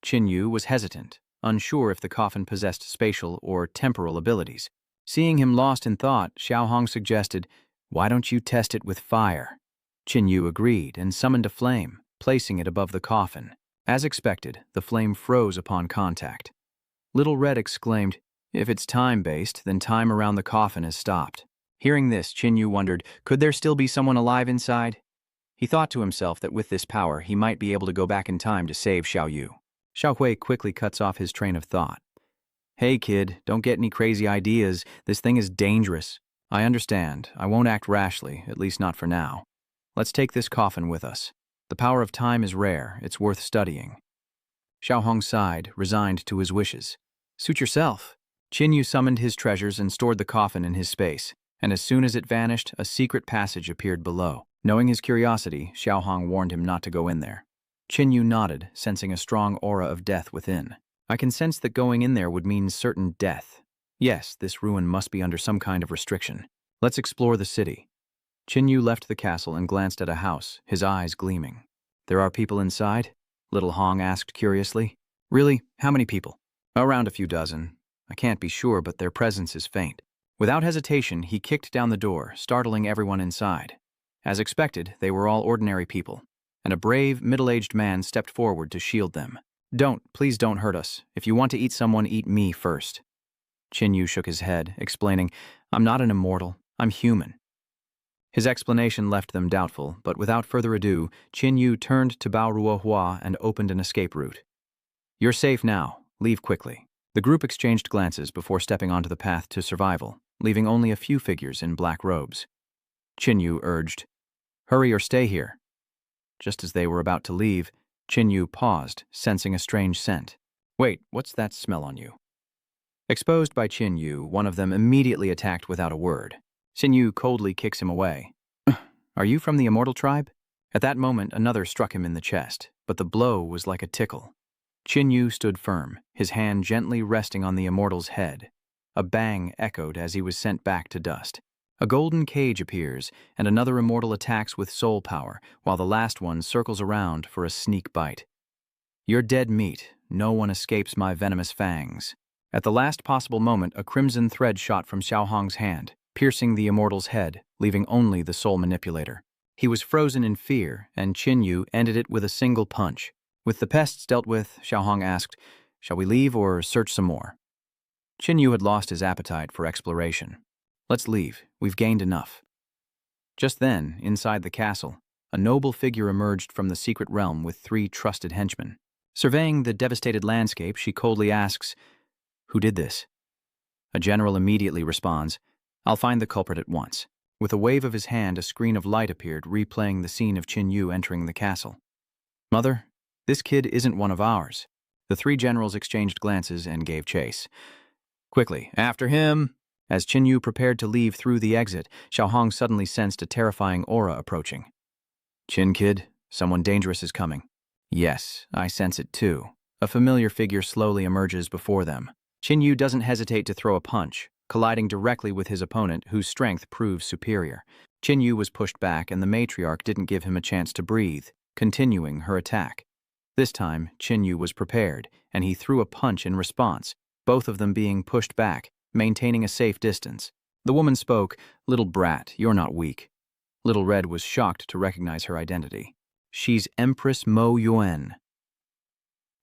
Qin Yu was hesitant, unsure if the coffin possessed spatial or temporal abilities. Seeing him lost in thought, Xiao Hong suggested, "Why don't you test it with fire?" Qin Yu agreed and summoned a flame, placing it above the coffin. As expected, the flame froze upon contact. Little Red exclaimed, "If it's time-based, then time around the coffin has stopped." Hearing this, Qin Yu wondered, could there still be someone alive inside? He thought to himself that with this power, he might be able to go back in time to save Xiao Yu. Xiao Hui quickly cuts off his train of thought. "Hey kid, don't get any crazy ideas. This thing is dangerous." "I understand. I won't act rashly, at least not for now. Let's take this coffin with us. The power of time is rare. It's worth studying." Xiao Hong sighed, resigned to his wishes. "Suit yourself." Qin Yu summoned his treasures and stored the coffin in his space, and as soon as it vanished, a secret passage appeared below. Knowing his curiosity, Xiao Hong warned him not to go in there. Qin Yu nodded, sensing a strong aura of death within. "I can sense that going in there would mean certain death. Yes, this ruin must be under some kind of restriction. Let's explore the city." Qin Yu left the castle and glanced at a house, his eyes gleaming. "There are people inside?" Little Hong asked curiously. "Really? How many people?" "Around a few dozen. I can't be sure, but their presence is faint." Without hesitation, he kicked down the door, startling everyone inside. As expected, they were all ordinary people, and a brave, middle-aged man stepped forward to shield them. Please don't hurt us. If you want to eat someone, eat me first. Qin shook his head, explaining, I'm not an immortal, I'm human. His explanation left them doubtful, but without further ado, Qin turned to Bao Ruohua and opened an escape route. You're safe now. Leave quickly. The group exchanged glances before stepping onto the path to survival, leaving only a few figures in black robes. Qin urged, Hurry or stay here. Just as they were about to leave, Qin paused, sensing a strange scent. Wait, what's that smell on you? Exposed by Qin, one of them immediately attacked without a word. Qin coldly kicks him away. Are you from the immortal tribe? At that moment, another struck him in the chest, but the blow was like a tickle. Qin stood firm, his hand gently resting on the immortal's head. A bang echoed as he was sent back to dust. A golden cage appears, and another immortal attacks with soul power, while the last one circles around for a sneak bite. You're dead meat. No one escapes my venomous fangs. At the last possible moment, a crimson thread shot from Xiaohong's hand, piercing the immortal's head, leaving only the soul manipulator. He was frozen in fear, and Qin ended it with a single punch. With the pests dealt with, Xiaohong asked, Shall we leave or search some more? Qin had lost his appetite for exploration. Let's leave. We've gained enough. Just then, inside the castle, a noble figure emerged from the secret realm with 3 trusted henchmen. Surveying the devastated landscape, she coldly asks, Who did this? A general immediately responds, I'll find the culprit at once. With a wave of his hand, a screen of light appeared, replaying the scene of Qin entering the castle. Mother, this kid isn't one of ours. The 3 generals exchanged glances and gave chase. Quickly, after him! As Qin prepared to leave through the exit, Xiaohong suddenly sensed a terrifying aura approaching. Qin kid, someone dangerous is coming. Yes, I sense it too. A familiar figure slowly emerges before them. Qin doesn't hesitate to throw a punch, colliding directly with his opponent, whose strength proves superior. Qin was pushed back, and the matriarch didn't give him a chance to breathe, continuing her attack. This time, Qin was prepared, and he threw a punch in response, both of them being pushed back, maintaining a safe distance. The woman spoke, Little brat, you're not weak. Little Red was shocked to recognize her identity. She's Empress Mo Yuan.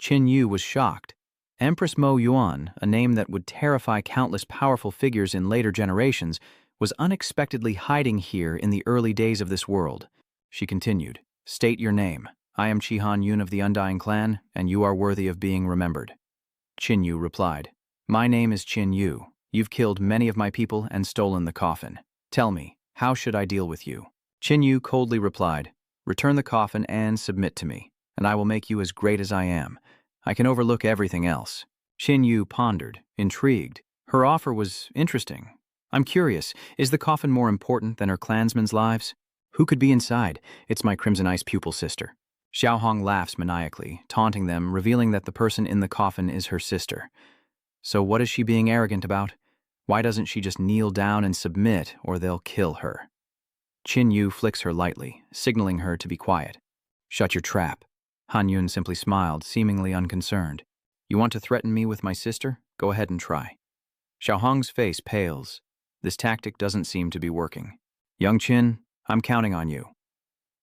Qin was shocked. Empress Mo Yuan, a name that would terrify countless powerful figures in later generations, was unexpectedly hiding here in the early days of this world. She continued, State your name. I am Chihan Yun of the Undying Clan, and you are worthy of being remembered. Qin replied, My name is Qin Yu. You've killed many of my people and stolen the coffin. Tell me, how should I deal with you? Qin coldly replied, Return the coffin and submit to me, and I will make you as great as I am. I can overlook everything else. Qin pondered, intrigued. Her offer was interesting. I'm curious, is the coffin more important than her clansmen's lives? Who could be inside? It's my Crimson Ice pupil sister. Xiaohong laughs maniacally, taunting them, revealing that the person in the coffin is her sister. So what is she being arrogant about? Why doesn't she just kneel down and submit, or they'll kill her? Qin flicks her lightly, signaling her to be quiet. Shut your trap. Han Yun simply smiled, seemingly unconcerned. You want to threaten me with my sister? Go ahead and try. Xiaohong's face pales. This tactic doesn't seem to be working. Young Qin, I'm counting on you.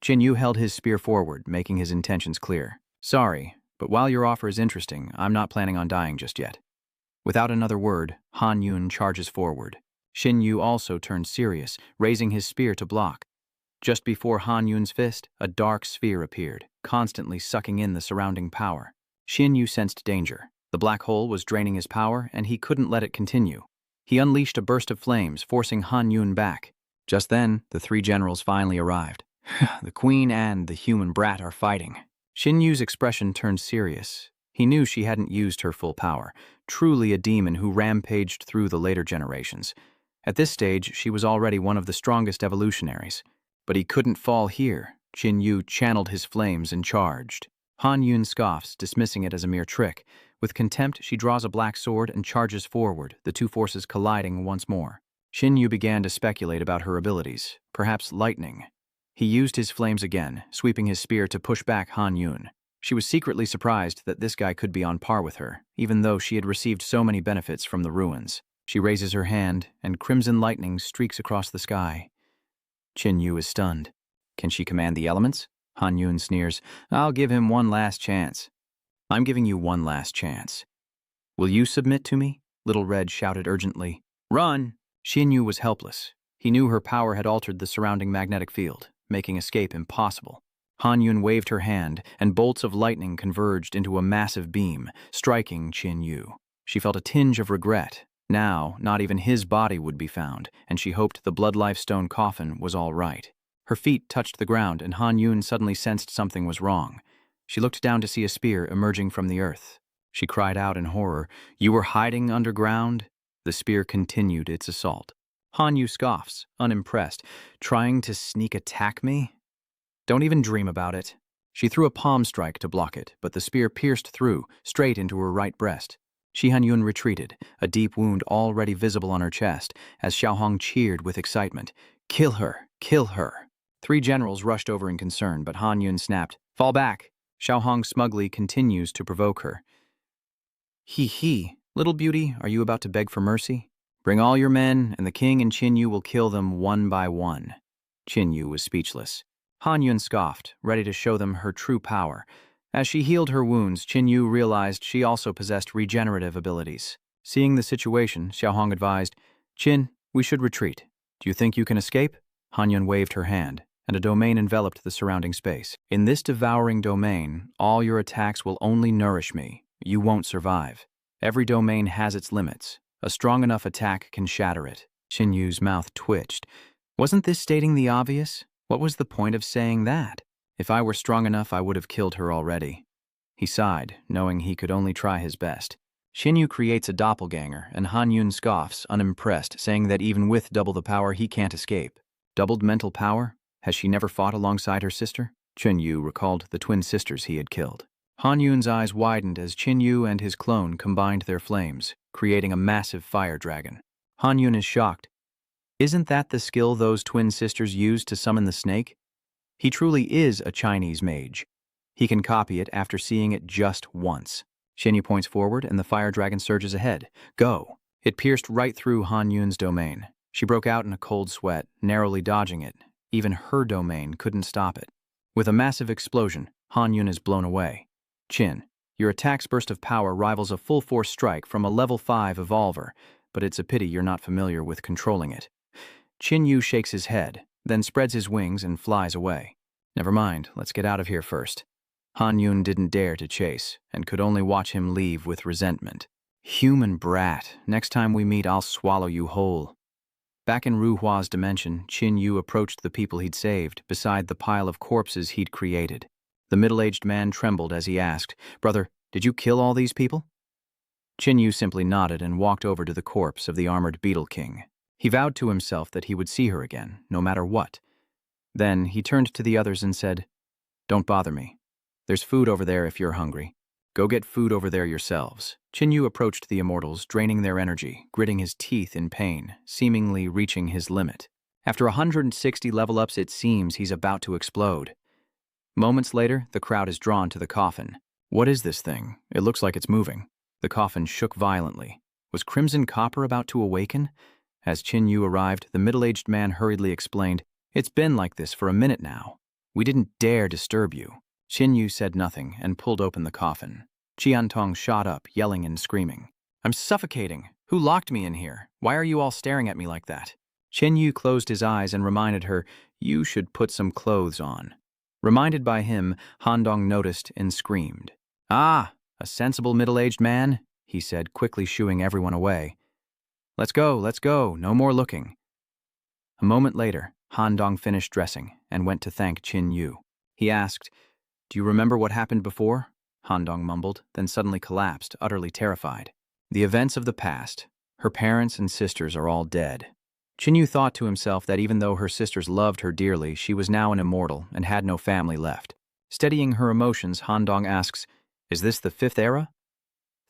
Qin held his spear forward, making his intentions clear. Sorry, but while your offer is interesting, I'm not planning on dying just yet. Without another word, Han Yun charges forward. Qin also turned serious, raising his spear to block. Just before Han Yun's fist, a dark sphere appeared, constantly sucking in the surrounding power. Qin sensed danger. The black hole was draining his power, and he couldn't let it continue. He unleashed a burst of flames, forcing Han Yun back. Just then, the 3 generals finally arrived. The queen and the human brat are fighting. Qin expression turned serious. He knew she hadn't used her full power, truly a demon who rampaged through the later generations. At this stage, she was already one of the strongest evolutionaries. But he couldn't fall here. Qin channeled his flames and charged. Han Yun scoffs, dismissing it as a mere trick. With contempt, she draws a black sword and charges forward, the 2 forces colliding once more. Qin began to speculate about her abilities, perhaps lightning. He used his flames again, sweeping his spear to push back Han Yun. She was secretly surprised that this guy could be on par with her, even though she had received so many benefits from the ruins. She raises her hand, and crimson lightning streaks across the sky. Qin Yu is stunned. Can she command the elements? Han Yun sneers. I'll give him one last chance. I'm giving you one last chance. Will you submit to me? Little Red shouted urgently. Run! Qin Yu was helpless. He knew her power had altered the surrounding magnetic field, making escape impossible. Han Yun waved her hand, and bolts of lightning converged into a massive beam, striking Qin Yu. She felt a tinge of regret. Now, not even his body would be found, and she hoped the Blood Life Stone coffin was all right. Her feet touched the ground, and Han Yun suddenly sensed something was wrong. She looked down to see a spear emerging from the earth. She cried out in horror, "You were hiding underground?" The spear continued its assault. Han Yu scoffs, unimpressed. Trying to sneak attack me? Don't even dream about it. She threw a palm strike to block it, but the spear pierced through, straight into her right breast. Han Yun retreated, a deep wound already visible on her chest, as Xiaohong cheered with excitement. Kill her! Kill her! 3 generals rushed over in concern, but Han Yun snapped, Fall back! Xiaohong smugly continues to provoke her. He, little beauty, are you about to beg for mercy? Bring all your men, and the king and Qin Yu will kill them one by one. Qin Yu was speechless. Han Yun scoffed, ready to show them her true power. As she healed her wounds, Qin Yu realized she also possessed regenerative abilities. Seeing the situation, Xiaohong advised, Qin, we should retreat. Do you think you can escape? Han Yun waved her hand, and a domain enveloped the surrounding space. In this devouring domain, all your attacks will only nourish me. You won't survive. Every domain has its limits. A strong enough attack can shatter it. Qin Yu's mouth twitched. Wasn't this stating the obvious? What was the point of saying that? If I were strong enough, I would have killed her already. He sighed, knowing he could only try his best. Qin Yu creates a doppelganger, and Han Yun scoffs, unimpressed, saying that even with double the power, he can't escape. Doubled mental power? Has she never fought alongside her sister? Qin Yu recalled the twin sisters he had killed. Han Yun's eyes widened as Qin Yu and his clone combined their flames, creating a massive fire dragon. Han Yun is shocked. Isn't that the skill those twin sisters used to summon the snake? He truly is a Chinese mage. He can copy it after seeing it just once. Qin Yu points forward and the fire dragon surges ahead. Go! It pierced right through Han Yun's domain. She broke out in a cold sweat, narrowly dodging it. Even her domain couldn't stop it. With a massive explosion, Han Yun is blown away. Qin, your attack's burst of power rivals a full-force strike from a level 5 evolver, but it's a pity you're not familiar with controlling it. Qin Yu shakes his head, then spreads his wings and flies away. Never mind, let's get out of here first. Han Yun didn't dare to chase, and could only watch him leave with resentment. Human brat, next time we meet I'll swallow you whole. Back in Ruhua's dimension, Qin Yu approached the people he'd saved, beside the pile of corpses he'd created. The middle-aged man trembled as he asked, Brother, did you kill all these people? Qin Yu simply nodded and walked over to the corpse of the armored Beetle King. He vowed to himself that he would see her again, no matter what. Then he turned to the others and said, Don't bother me. There's food over there if you're hungry. Go get food over there yourselves. Qin Yu approached the immortals, draining their energy, gritting his teeth in pain, seemingly reaching his limit. After 160 level-ups, it seems he's about to explode. Moments later, the crowd is drawn to the coffin. What is this thing? It looks like it's moving. The coffin shook violently. Was Crimson Copper about to awaken? As Qin Yu arrived, the middle-aged man hurriedly explained, It's been like this for a minute now. We didn't dare disturb you. Qin Yu said nothing and pulled open the coffin. Qiantong shot up, yelling and screaming. I'm suffocating. Who locked me in here? Why are you all staring at me like that? Qin Yu closed his eyes and reminded her, You should put some clothes on. Reminded by him, Han Dong noticed and screamed. Ah, a sensible middle-aged man, he said, quickly shooing everyone away. Let's go, no more looking. A moment later, Han Dong finished dressing and went to thank Qin Yu. He asked, Do you remember what happened before? Han Dong mumbled, then suddenly collapsed, utterly terrified. The events of the past. Her parents and sisters are all dead. Qin Yu thought to himself that even though her sisters loved her dearly, she was now an immortal and had no family left. Steadying her emotions, Han Dong asks, Is this the 5th era?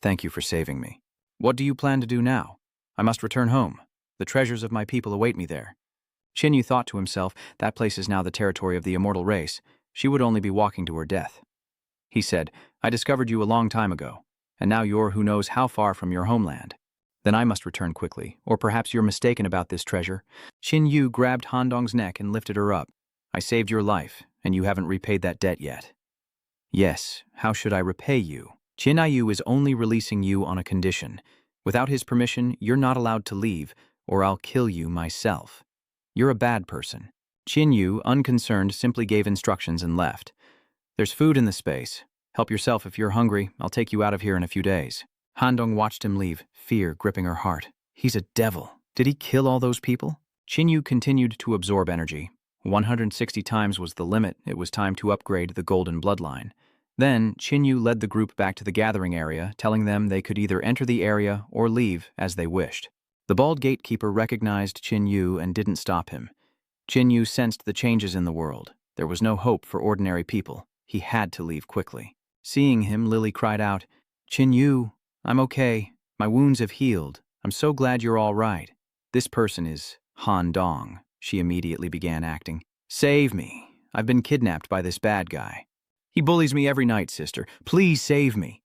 Thank you for saving me. What do you plan to do now? I must return home. The treasures of my people await me there. Qin Yu thought to himself, that place is now the territory of the immortal race. She would only be walking to her death. He said, I discovered you a long time ago, and now you're who knows how far from your homeland. Then I must return quickly, or perhaps you're mistaken about this treasure. Qin Yu grabbed Han Dong's neck and lifted her up. I saved your life, and you haven't repaid that debt yet. Yes, how should I repay you? Qin Yu is only releasing you on a condition. Without his permission, you're not allowed to leave, or I'll kill you myself. You're a bad person. Qin Yu, unconcerned, simply gave instructions and left. There's food in the space. Help yourself if you're hungry. I'll take you out of here in a few days. Han Dong watched him leave, fear gripping her heart. He's a devil. Did he kill all those people? Qin Yu continued to absorb energy. 160 times was the limit. It was time to upgrade the golden bloodline. Then, Qin Yu led the group back to the gathering area, telling them they could either enter the area or leave as they wished. The bald gatekeeper recognized Qin Yu and didn't stop him. Qin Yu sensed the changes in the world. There was no hope for ordinary people. He had to leave quickly. Seeing him, Lily cried out, "Qin Yu, I'm okay. My wounds have healed. I'm so glad you're all right. This person is Han Dong." She immediately began acting. "Save me. I've been kidnapped by this bad guy. He bullies me every night, sister. Please save me."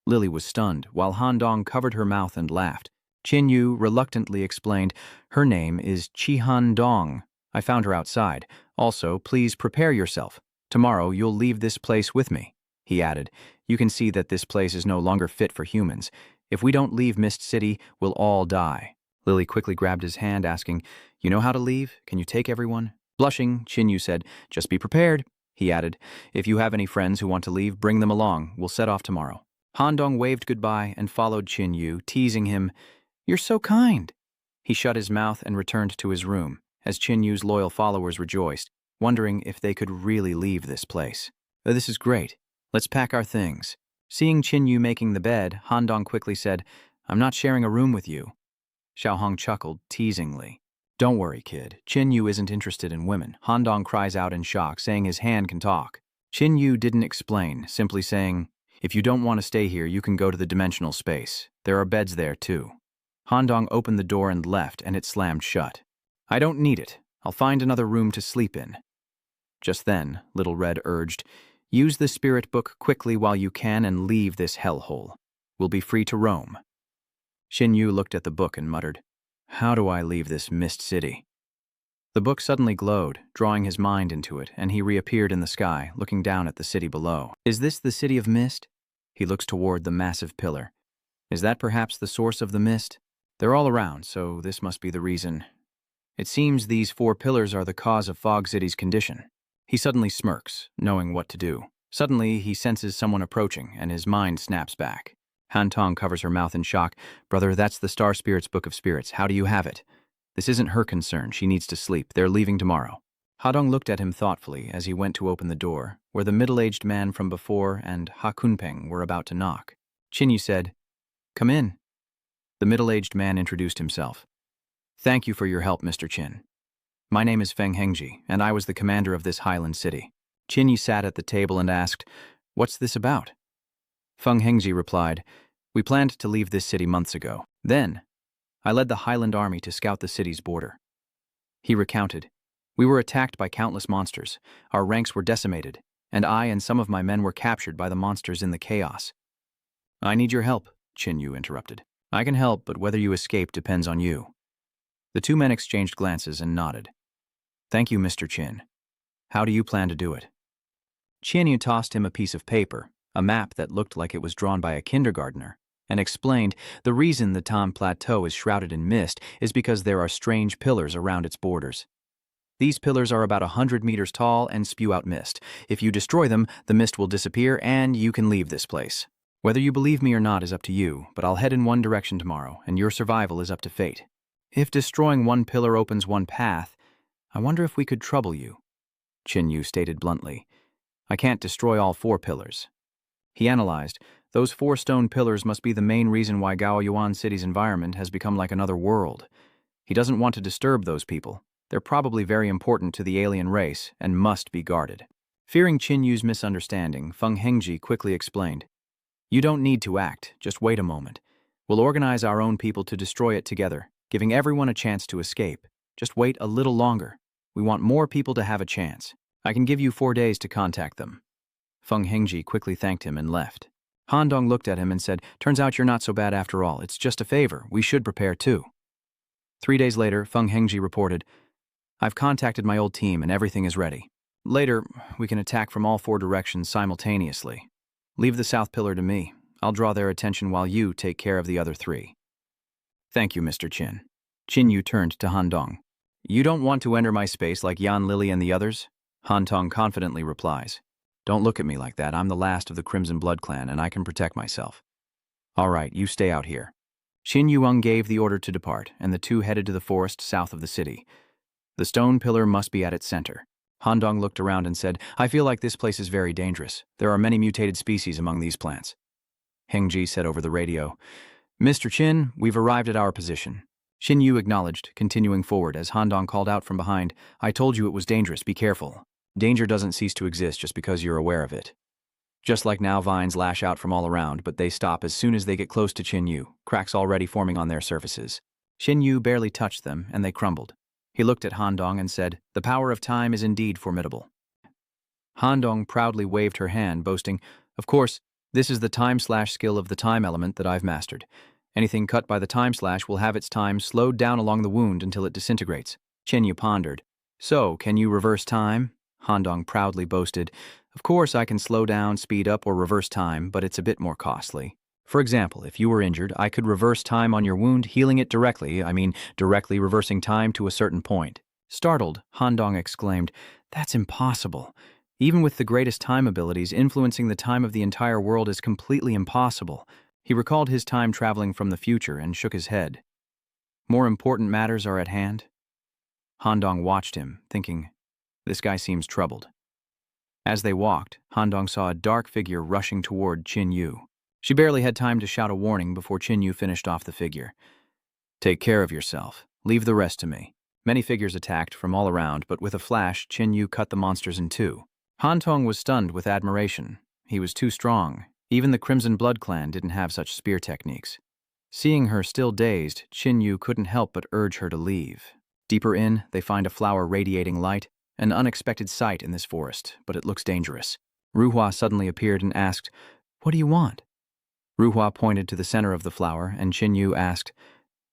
Lily was stunned, while Han Dong covered her mouth and laughed. Qin Yu reluctantly explained, "Her name is Han Dong. I found her outside. Also, please prepare yourself. Tomorrow you'll leave this place with me." He added, "You can see that this place is no longer fit for humans. If we don't leave Mist City, we'll all die." Lily quickly grabbed his hand, asking, "You know how to leave? Can you take everyone?" Blushing, Qin Yu said, "Just be prepared." He added, "If you have any friends who want to leave, bring them along. We'll set off tomorrow." Han Dong waved goodbye and followed Qin Yu, teasing him, "You're so kind." He shut his mouth and returned to his room, as Qin Yu's loyal followers rejoiced, wondering if they could really leave this place. "This is great. Let's pack our things." Seeing Qin Yu making the bed, Han Dong quickly said, "I'm not sharing a room with you." Xiao Hong chuckled teasingly. "Don't worry, kid. Qin Yu isn't interested in women." Han Dong cries out in shock, saying his hand can talk. Qin Yu didn't explain, simply saying, "If you don't want to stay here, you can go to the dimensional space. There are beds there, too." Han Dong opened the door and left, and it slammed shut. "I don't need it. I'll find another room to sleep in." Just then, Little Red urged, "Use the spirit book quickly while you can and leave this hellhole. We'll be free to roam." Qin Yu looked at the book and muttered, "How do I leave this Mist City?" The book suddenly glowed, drawing his mind into it, and he reappeared in the sky, looking down at the city below. "Is this the city of mist?" He looks toward the massive pillar. "Is that perhaps the source of the mist? They're all around, so this must be the reason. It seems these 4 pillars are the cause of Fog City's condition." He suddenly smirks, knowing what to do. Suddenly, he senses someone approaching, and his mind snaps back. Han Tong covers her mouth in shock. "Brother, that's the Star Spirit's Book of Spirits. How do you have it?" "This isn't her concern. She needs to sleep. They're leaving tomorrow." Hadong looked at him thoughtfully as he went to open the door, where the middle-aged man from before and Ha Kunpeng were about to knock. Qin Yu said, "Come in." The middle-aged man introduced himself. "Thank you for your help, Mr. Qin. My name is Feng Hengji, and I was the commander of this highland city." Qin Yu sat at the table and asked, "What's this about?" Feng Hengji replied, "We planned to leave this city months ago. Then, I led the Highland Army to scout the city's border." He recounted, "We were attacked by countless monsters, our ranks were decimated, and I and some of my men were captured by the monsters in the chaos." "I need your help," Qin Yu interrupted. "I can help, but whether you escape depends on you." The 2 men exchanged glances and nodded. "Thank you, Mr. Qin. How do you plan to do it?" Qin Yu tossed him a piece of paper, a map that looked like it was drawn by a kindergartner, and explained, "The reason the Tam Plateau is shrouded in mist is because there are strange pillars around its borders. These pillars are about 100 meters tall and spew out mist. If you destroy them, the mist will disappear and you can leave this place. Whether you believe me or not is up to you, but I'll head in one direction tomorrow, and your survival is up to fate. If destroying one pillar opens one path, I wonder if we could trouble you." Qin Yu stated bluntly, "I can't destroy all 4 pillars." He analyzed, "Those 4 stone pillars must be the main reason why Gao Yuan City's environment has become like another world. He doesn't want to disturb those people. They're probably very important to the alien race and must be guarded." Fearing Qin Yu's misunderstanding, Feng Hengji quickly explained, "You don't need to act, just wait a moment. We'll organize our own people to destroy it together, giving everyone a chance to escape. Just wait a little longer. We want more people to have a chance. I can give you 4 days to contact them." Feng Hengji quickly thanked him and left. Han looked at him and said, "Turns out you're not so bad after all. It's just a favor. We should prepare too." 3 days later, Feng Hengji reported, "I've contacted my old team and everything is ready. Later, we can attack from all 4 directions simultaneously. Leave the south pillar to me. I'll draw their attention while you take care of the other 3. "Thank you, Mr. Qin." Qin Yu turned to Han Dong. "You don't want to enter my space like Yan Lily and the others?" Han Tong confidently replies. "Don't look at me like that. I'm the last of the Crimson Blood clan and I can protect myself." "All right, you stay out here." Qin Yuang gave the order to depart, and the 2 headed to the forest south of the city. The stone pillar must be at its center. Han Dong looked around and said, "I feel like this place is very dangerous. There are many mutated species among these plants." Hengji said over the radio, "Mr. Qin, we've arrived at our position." Qin Yu acknowledged, continuing forward as Han Dong called out from behind, "I told you it was dangerous, be careful. Danger doesn't cease to exist just because you're aware of it." Just like now, vines lash out from all around, but they stop as soon as they get close to Qin Yu, cracks already forming on their surfaces. Qin Yu barely touched them, and they crumbled. He looked at Han Dong and said, "The power of time is indeed formidable." Han Dong proudly waved her hand, boasting, "Of course, this is the time-slash skill of the time element that I've mastered. Anything cut by the time-slash will have its time slowed down along the wound until it disintegrates." Qin Yu pondered. "So, can you reverse time?" Han Dong proudly boasted, "Of course I can slow down, speed up, or reverse time, but it's a bit more costly. For example, if you were injured, I could reverse time on your wound, healing it directly, directly reversing time to a certain point." Startled, Han Dong exclaimed, "That's impossible. Even with the greatest time abilities, influencing the time of the entire world is completely impossible." He recalled his time traveling from the future and shook his head. "More important matters are at hand?" Han Dong watched him, thinking, "This guy seems troubled." As they walked, Han Dong saw a dark figure rushing toward Qin Yu. She barely had time to shout a warning before Qin Yu finished off the figure. "Take care of yourself. Leave the rest to me." Many figures attacked from all around, but with a flash, Qin Yu cut the monsters in 2. Han Tong was stunned with admiration. He was too strong. Even the Crimson Blood clan didn't have such spear techniques. Seeing her still dazed, Qin Yu couldn't help but urge her to leave. Deeper in, they find a flower radiating light, an unexpected sight in this forest, but it looks dangerous. Ruhua suddenly appeared and asked, "What do you want?" Ruhua pointed to the center of the flower, and Qin Yu asked,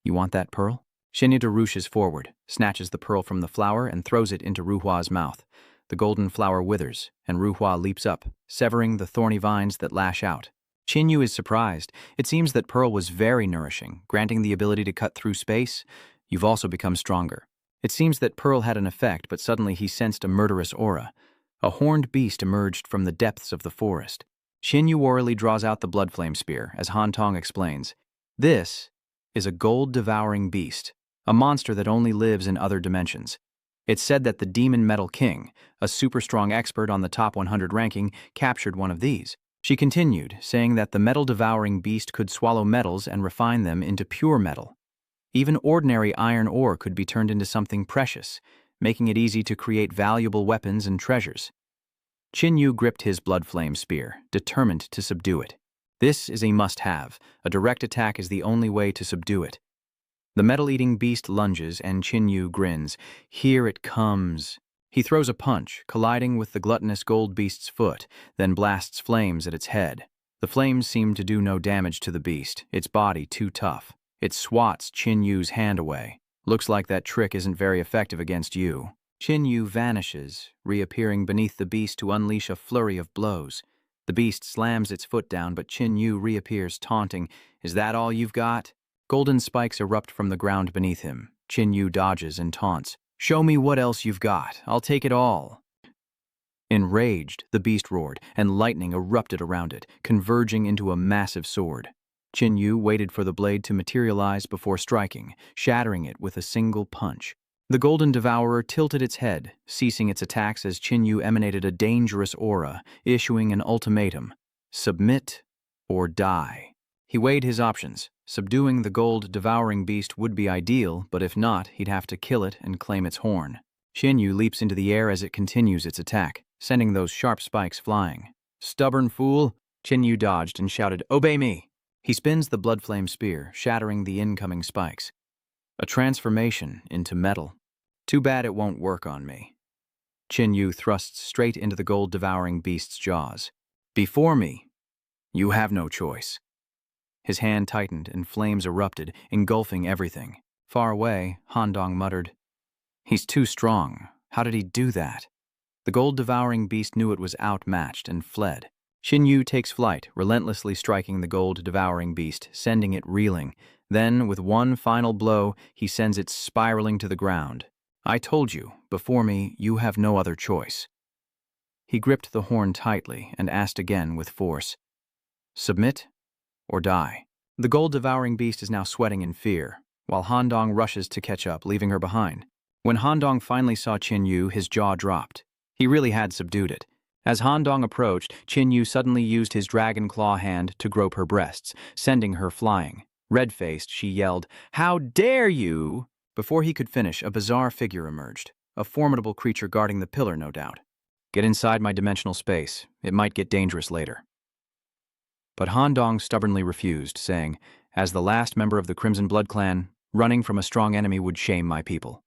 "You want that pearl?" Qin Yu rushes forward, snatches the pearl from the flower, and throws it into Ruhua's mouth. The golden flower withers, and Ruhua leaps up, severing the thorny vines that lash out. Qin Yu is surprised. It seems that pearl was very nourishing, granting the ability to cut through space. You've also become stronger. It seems that pearl had an effect, but suddenly he sensed a murderous aura. A horned beast emerged from the depths of the forest. Qin Yu warily draws out the blood flame spear, as Han Tong explains. This is a gold-devouring beast, a monster that only lives in other dimensions. It's said that the Demon Metal King, a super-strong expert on the top 100 ranking, captured one of these. She continued, saying that the metal-devouring beast could swallow metals and refine them into pure metal. Even ordinary iron ore could be turned into something precious, making it easy to create valuable weapons and treasures. Qin Yu gripped his blood flame spear, determined to subdue it. This is a must-have. A direct attack is the only way to subdue it. The metal-eating beast lunges, and Qin Yu grins. Here it comes. He throws a punch, colliding with the gluttonous gold beast's foot, then blasts flames at its head. The flames seem to do no damage to the beast, its body too tough. It swats Qin Yu's hand away. "Looks like that trick isn't very effective against you." Qin Yu vanishes, reappearing beneath the beast to unleash a flurry of blows. The beast slams its foot down, but Qin Yu reappears, taunting, "Is that all you've got?" Golden spikes erupt from the ground beneath him. Qin Yu dodges and taunts, "Show me what else you've got. I'll take it all." Enraged, the beast roared, and lightning erupted around it, converging into a massive sword. Qin Yu waited for the blade to materialize before striking, shattering it with a single punch. The Golden Devourer tilted its head, ceasing its attacks as Qin Yu emanated a dangerous aura, issuing an ultimatum: submit or die. He weighed his options. Subduing the gold-devouring beast would be ideal, but if not, he'd have to kill it and claim its horn. Qin Yu leaps into the air as it continues its attack, sending those sharp spikes flying. "Stubborn fool!" Qin Yu dodged and shouted, "Obey me!" He spins the blood flame spear, shattering the incoming spikes. A transformation into metal. Too bad it won't work on me. Qin Yu thrusts straight into the gold-devouring beast's jaws. "Before me!" You have no choice. His hand tightened and flames erupted, engulfing everything. Far away, Handong muttered, "He's too strong. How did he do that?" The gold-devouring beast knew it was outmatched and fled. Xin Yu takes flight, relentlessly striking the gold-devouring beast, sending it reeling. Then, with one final blow, he sends it spiraling to the ground. "I told you, before me, you have no other choice." He gripped the horn tightly and asked again with force, "Submit or die?" The gold-devouring beast is now sweating in fear, while Handong rushes to catch up, leaving her behind. When Handong finally saw Qin Yu, his jaw dropped. He really had subdued it. As Handong approached, Qin Yu suddenly used his dragon claw hand to grope her breasts, sending her flying. Red-faced, she yelled, "How dare you!" Before he could finish, a bizarre figure emerged. A formidable creature guarding the pillar, no doubt. "Get inside my dimensional space. It might get dangerous later." But Handong stubbornly refused, saying, "As the last member of the Crimson Blood clan, running from a strong enemy would shame my people."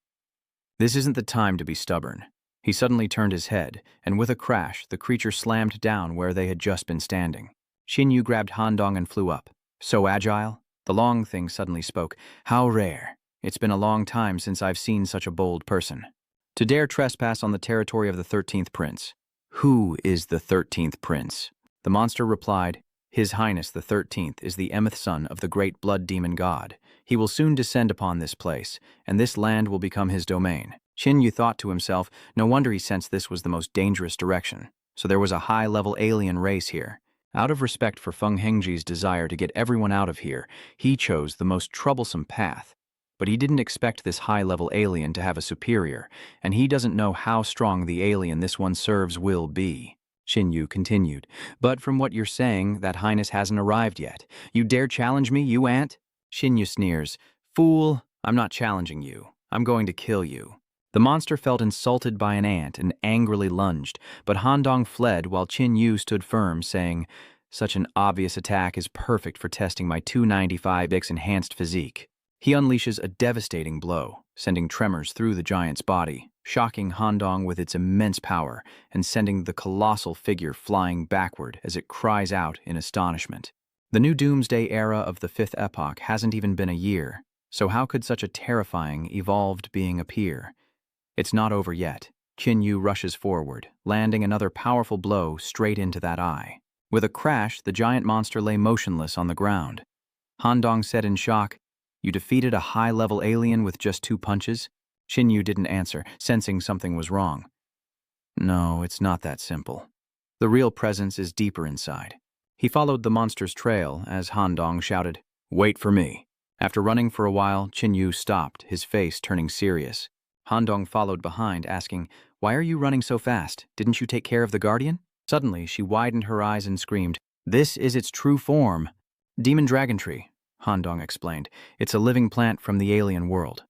This isn't the time to be stubborn. He suddenly turned his head, and with a crash, the creature slammed down where they had just been standing. Xin Yu grabbed Handong and flew up. "So agile?" The long thing suddenly spoke. "How rare. It's been a long time since I've seen such a bold person. To dare trespass on the territory of the 13th Prince." "Who is the 13th Prince?" The monster replied, "His Highness the 13th is the Emeth son of the great blood demon god. He will soon descend upon this place, and this land will become his domain." Qin Yu thought to himself, no wonder he sensed this was the most dangerous direction. So there was a high-level alien race here. Out of respect for Feng Hengji's desire to get everyone out of here, he chose the most troublesome path. But he didn't expect this high-level alien to have a superior, and he doesn't know how strong the alien this one serves will be. Xin Yu continued, "But from what you're saying, that Highness hasn't arrived yet. You dare challenge me, you ant?" Xin Yu sneers, "Fool, I'm not challenging you. I'm going to kill you." The monster felt insulted by an ant and angrily lunged, but Handong fled while Qin Yu stood firm, saying, "Such an obvious attack is perfect for testing my 295x enhanced physique." He unleashes a devastating blow, sending tremors through the giant's body, shocking Handong with its immense power and sending the colossal figure flying backward as it cries out in astonishment. The new doomsday era of the Fifth Epoch hasn't even been a year, so how could such a terrifying, evolved being appear? It's not over yet. Qin Yu rushes forward, landing another powerful blow straight into that eye. With a crash, the giant monster lay motionless on the ground. Handong said in shock, "You defeated a high-level alien with just 2 punches?" Qin Yu didn't answer, sensing something was wrong. "No, it's not that simple. The real presence is deeper inside." He followed the monster's trail as Handong shouted, "Wait for me." After running for a while, Qin Yu stopped, his face turning serious. Handong followed behind, asking, "Why are you running so fast? Didn't you take care of the Guardian?" Suddenly, she widened her eyes and screamed, "This is its true form." "Demon Dragon Tree," Handong explained. "It's a living plant from the alien world.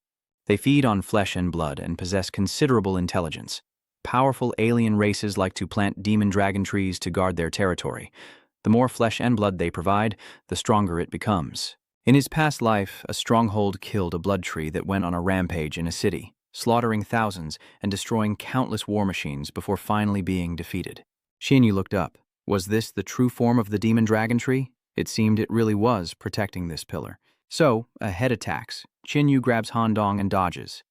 They feed on flesh and blood and possess considerable intelligence. Powerful alien races like to plant demon dragon trees to guard their territory. The more flesh and blood they provide, the stronger it becomes." In his past life, a stronghold killed a blood tree that went on a rampage in a city, slaughtering thousands and destroying countless war machines before finally being defeated. Xin Yu looked up. Was this the true form of the demon dragon tree? It seemed it really was protecting this pillar. So, a head attacks. Qin Yu grabs Handong and dodges.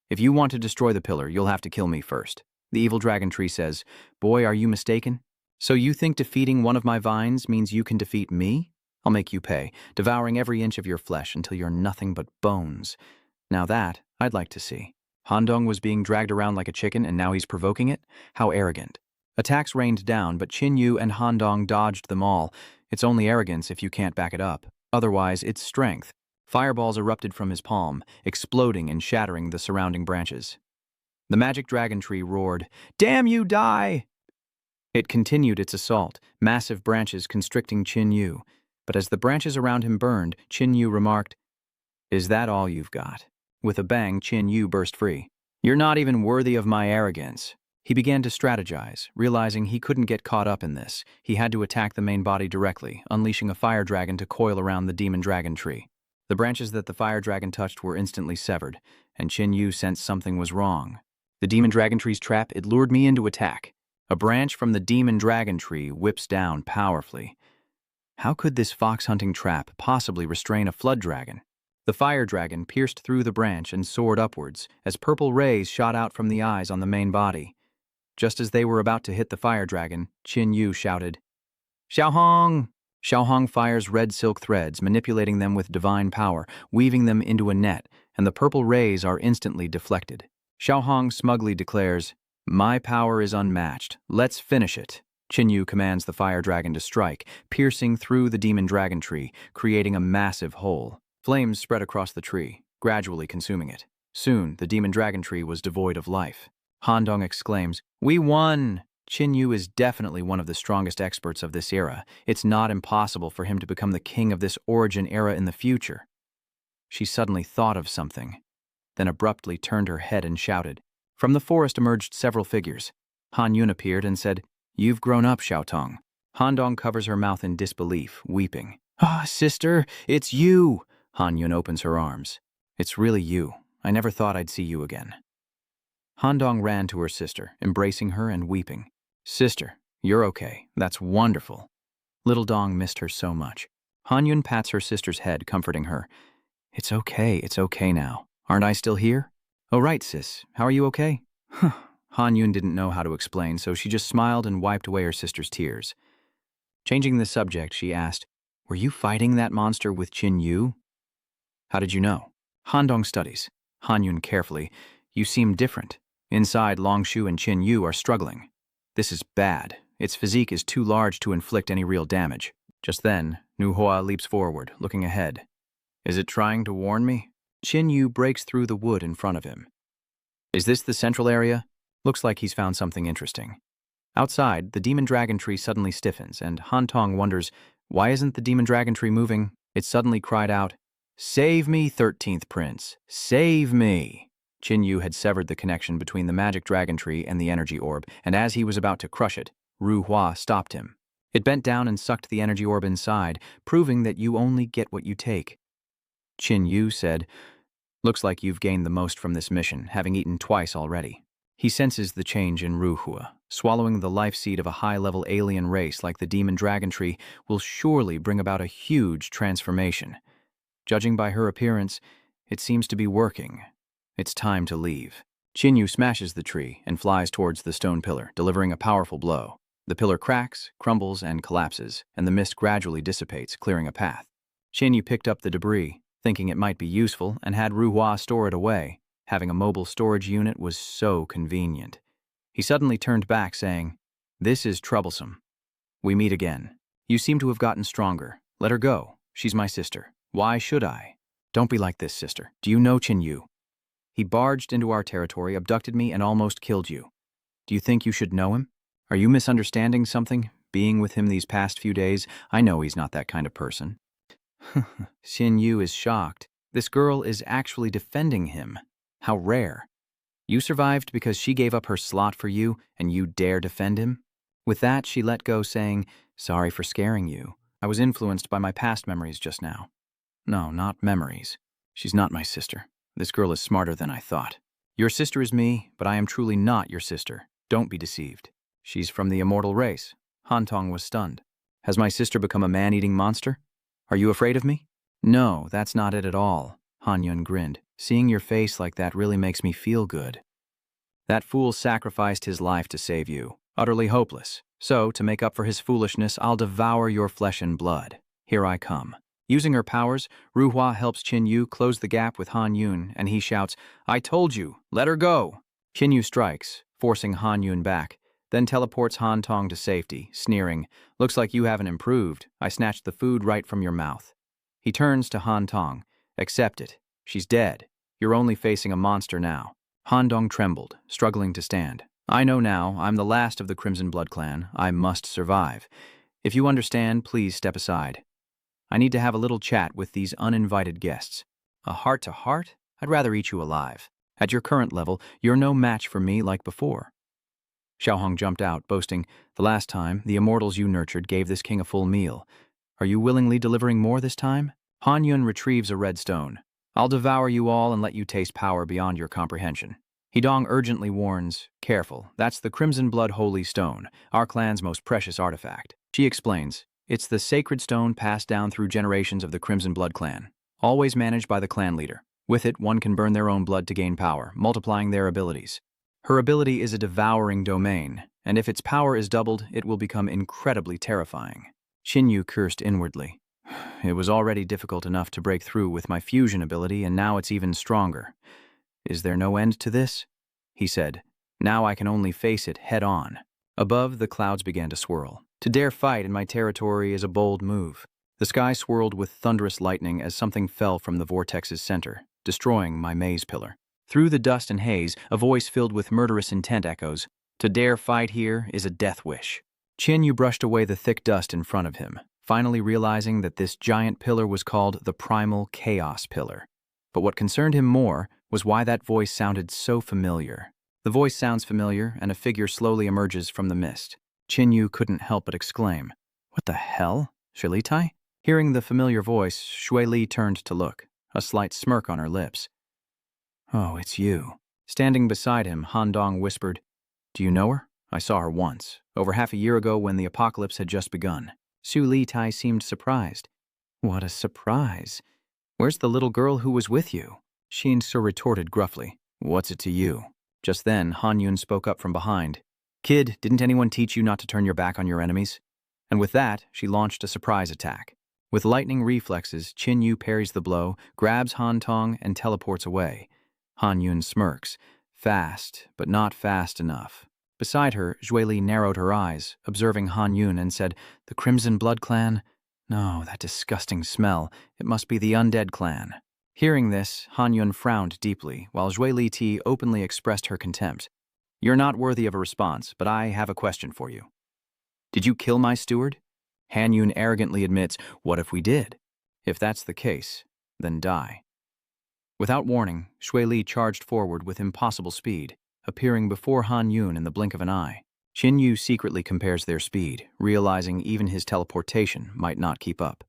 "If you want to destroy the pillar, you'll have to kill me first." The evil dragon tree says, "Boy, are you mistaken? So you think defeating one of my vines means you can defeat me? I'll make you pay, devouring every inch of your flesh until you're nothing but bones. Now that, I'd like to see." Handong was being dragged around like a chicken and now he's provoking it? How arrogant. Attacks rained down, but Qin Yu and Handong dodged them all. It's only arrogance if you can't back it up. Otherwise, it's strength. Fireballs erupted from his palm, exploding and shattering the surrounding branches. The magic dragon tree roared, "Damn you, die!" It continued its assault, massive branches constricting Qin Yu. But as the branches around him burned, Qin Yu remarked, "Is that all you've got?" With a bang, Qin Yu burst free. "You're not even worthy of my arrogance." He began to strategize, realizing he couldn't get caught up in this. He had to attack the main body directly, unleashing a fire dragon to coil around the demon dragon tree. The branches that the fire dragon touched were instantly severed, and Qin Yu sensed something was wrong. The demon dragon tree's trap, it lured me into attack. A branch from the demon dragon tree whips down powerfully. How could this fox-hunting trap possibly restrain a flood dragon? The fire dragon pierced through the branch and soared upwards, as purple rays shot out from the eyes on the main body. Just as they were about to hit the fire dragon, Qin Yu shouted, "Xiaohong!" Xiaohong fires red silk threads, manipulating them with divine power, weaving them into a net, and the purple rays are instantly deflected. Xiaohong smugly declares, "My power is unmatched. Let's finish it." Qin Yu commands the fire dragon to strike, piercing through the demon dragon tree, creating a massive hole. Flames spread across the tree, gradually consuming it. Soon, the demon dragon tree was devoid of life. Han Dong exclaims, "We won!" Qin Yu is definitely one of the strongest experts of this era. It's not impossible for him to become the king of this origin era in the future. She suddenly thought of something, then abruptly turned her head and shouted. From the forest emerged several figures. Han Yun appeared and said, "You've grown up, Xiao Tong." Han Dong covers her mouth in disbelief, weeping. "Ah, sister, it's you!" Han Yun opens her arms. "It's really you. I never thought I'd see you again." Han Dong ran to her sister, embracing her and weeping. "Sister, you're okay. That's wonderful." Little Dong missed her so much. Han Yun pats her sister's head, comforting her. It's okay now. Aren't I still here?" "Oh right, sis. How are you okay?" Han Yun didn't know how to explain, so she just smiled and wiped away her sister's tears. Changing the subject, she asked, "Were you fighting that monster with Qin Yu?" "How did you know?" Han Dong studies. Han Yun carefully. "You seem different. Inside, Long Shu and Qin Yu are struggling. This is bad. Its physique is too large to inflict any real damage." Just then, Nu Hua leaps forward, looking ahead. "Is it trying to warn me?" Qin Yu breaks through the wood in front of him. "Is this the central area?" Looks like he's found something interesting. Outside, the demon dragon tree suddenly stiffens, and Han Tong wonders, why isn't the demon dragon tree moving? It suddenly cried out, "Save me, 13th Prince! Save me!" Qin Yu had severed the connection between the magic dragon tree and the energy orb, and as he was about to crush it, Ru Hua stopped him. It bent down and sucked the energy orb inside, proving that you only get what you take. Qin Yu said, "Looks like you've gained the most from this mission, having eaten twice already." He senses the change in Ru Hua. Swallowing the life seed of a high-level alien race like the demon dragon tree will surely bring about a huge transformation. Judging by her appearance, it seems to be working. It's time to leave. Qin Yu smashes the tree and flies towards the stone pillar, delivering a powerful blow. The pillar cracks, crumbles, and collapses, and the mist gradually dissipates, clearing a path. Qin Yu picked up the debris, thinking it might be useful, and had Ru Hua store it away. Having a mobile storage unit was so convenient. He suddenly turned back, saying, "This is troublesome. We meet again. You seem to have gotten stronger. Let her go. She's my sister. Why should I?" "Don't be like this, sister. Do you know Qin Yu? He barged into our territory, abducted me, and almost killed you. Do you think you should know him? Are you misunderstanding something? Being with him these past few days, I know he's not that kind of person." Qin Yu is shocked. This girl is actually defending him. How rare. You survived because she gave up her slot for you, and you dare defend him? With that, she let go, saying, "Sorry for scaring you. I was influenced by my past memories just now." "No, not memories. She's not my sister. This girl is smarter than I thought. Your sister is me, but I am truly not your sister. Don't be deceived. She's from the immortal race." Han Tong was stunned. "Has my sister become a man-eating monster? Are you afraid of me?" "No, that's not it at all." Han Yun grinned. "Seeing your face like that really makes me feel good. That fool sacrificed his life to save you. Utterly hopeless. So, to make up for his foolishness, I'll devour your flesh and blood. Here I come." Using her powers, Ru Hua helps Qin Yu close the gap with Han Yun, and he shouts, "I told you, let her go!" Qin Yu strikes, forcing Han Yun back, then teleports Han Tong to safety, sneering, "Looks like you haven't improved. I snatched the food right from your mouth." He turns to Han Tong. "Accept it. She's dead. You're only facing a monster now." Han Dong trembled, struggling to stand. "I know now. I'm the last of the Crimson Blood clan. I must survive. If you understand, please step aside. I need to have a little chat with these uninvited guests. A heart-to-heart? I'd rather eat you alive. At your current level, you're no match for me like before." Xiaohong jumped out, boasting, "The last time, the immortals you nurtured gave this king a full meal. Are you willingly delivering more this time?" Han Yun retrieves a red stone. "I'll devour you all and let you taste power beyond your comprehension." Hidong urgently warns, "Careful, that's the Crimson Blood Holy Stone, our clan's most precious artifact." She explains, It's the sacred stone passed down through generations of the Crimson Blood clan, always managed by the clan leader. With it, one can burn their own blood to gain power, multiplying their abilities. Her ability is a devouring domain, and if its power is doubled, it will become incredibly terrifying. Qinyu cursed inwardly. It was already difficult enough to break through with my fusion ability, and now it's even stronger. Is there no end to this? He said. Now I can only face it head on. Above, the clouds began to swirl. To dare fight in my territory is a bold move. The sky swirled with thunderous lightning as something fell from the vortex's center, destroying my maze pillar. Through the dust and haze, a voice filled with murderous intent echoes. To dare fight here is a death wish. Qinyu brushed away the thick dust in front of him, finally realizing that this giant pillar was called the Primal Chaos Pillar. But what concerned him more was why that voice sounded so familiar. The voice sounds familiar, and a figure slowly emerges from the mist. Qinyu couldn't help but exclaim, "What the hell? Shilitai?" Hearing the familiar voice, Shui Li turned to look, a slight smirk on her lips. "Oh, it's you." Standing beside him, Han Dong whispered, "Do you know her? I saw her once, over half a year ago when the apocalypse had just begun." Su Li Tai seemed surprised. "What a surprise. Where's the little girl who was with you?" Shin Su retorted gruffly, "What's it to you?" Just then, Han Yun spoke up from behind. "Kid, didn't anyone teach you not to turn your back on your enemies?" And with that, she launched a surprise attack. With lightning reflexes, Qinyu parries the blow, grabs Han Tong, and teleports away. Han Yun smirks. Fast, but not fast enough. Beside her, Zhui Li narrowed her eyes, observing Han Yun, and said, "The Crimson Blood clan? No, that disgusting smell. It must be the Undead clan." Hearing this, Han Yun frowned deeply, while Zhui Li Ti openly expressed her contempt. "You're not worthy of a response, but I have a question for you. Did you kill my steward?" Han Yun arrogantly admits, "What if we did? If that's the case, then die." Without warning, Shui Li charged forward with impossible speed, appearing before Han Yun in the blink of an eye. Qinyu secretly compares their speed, realizing even his teleportation might not keep up.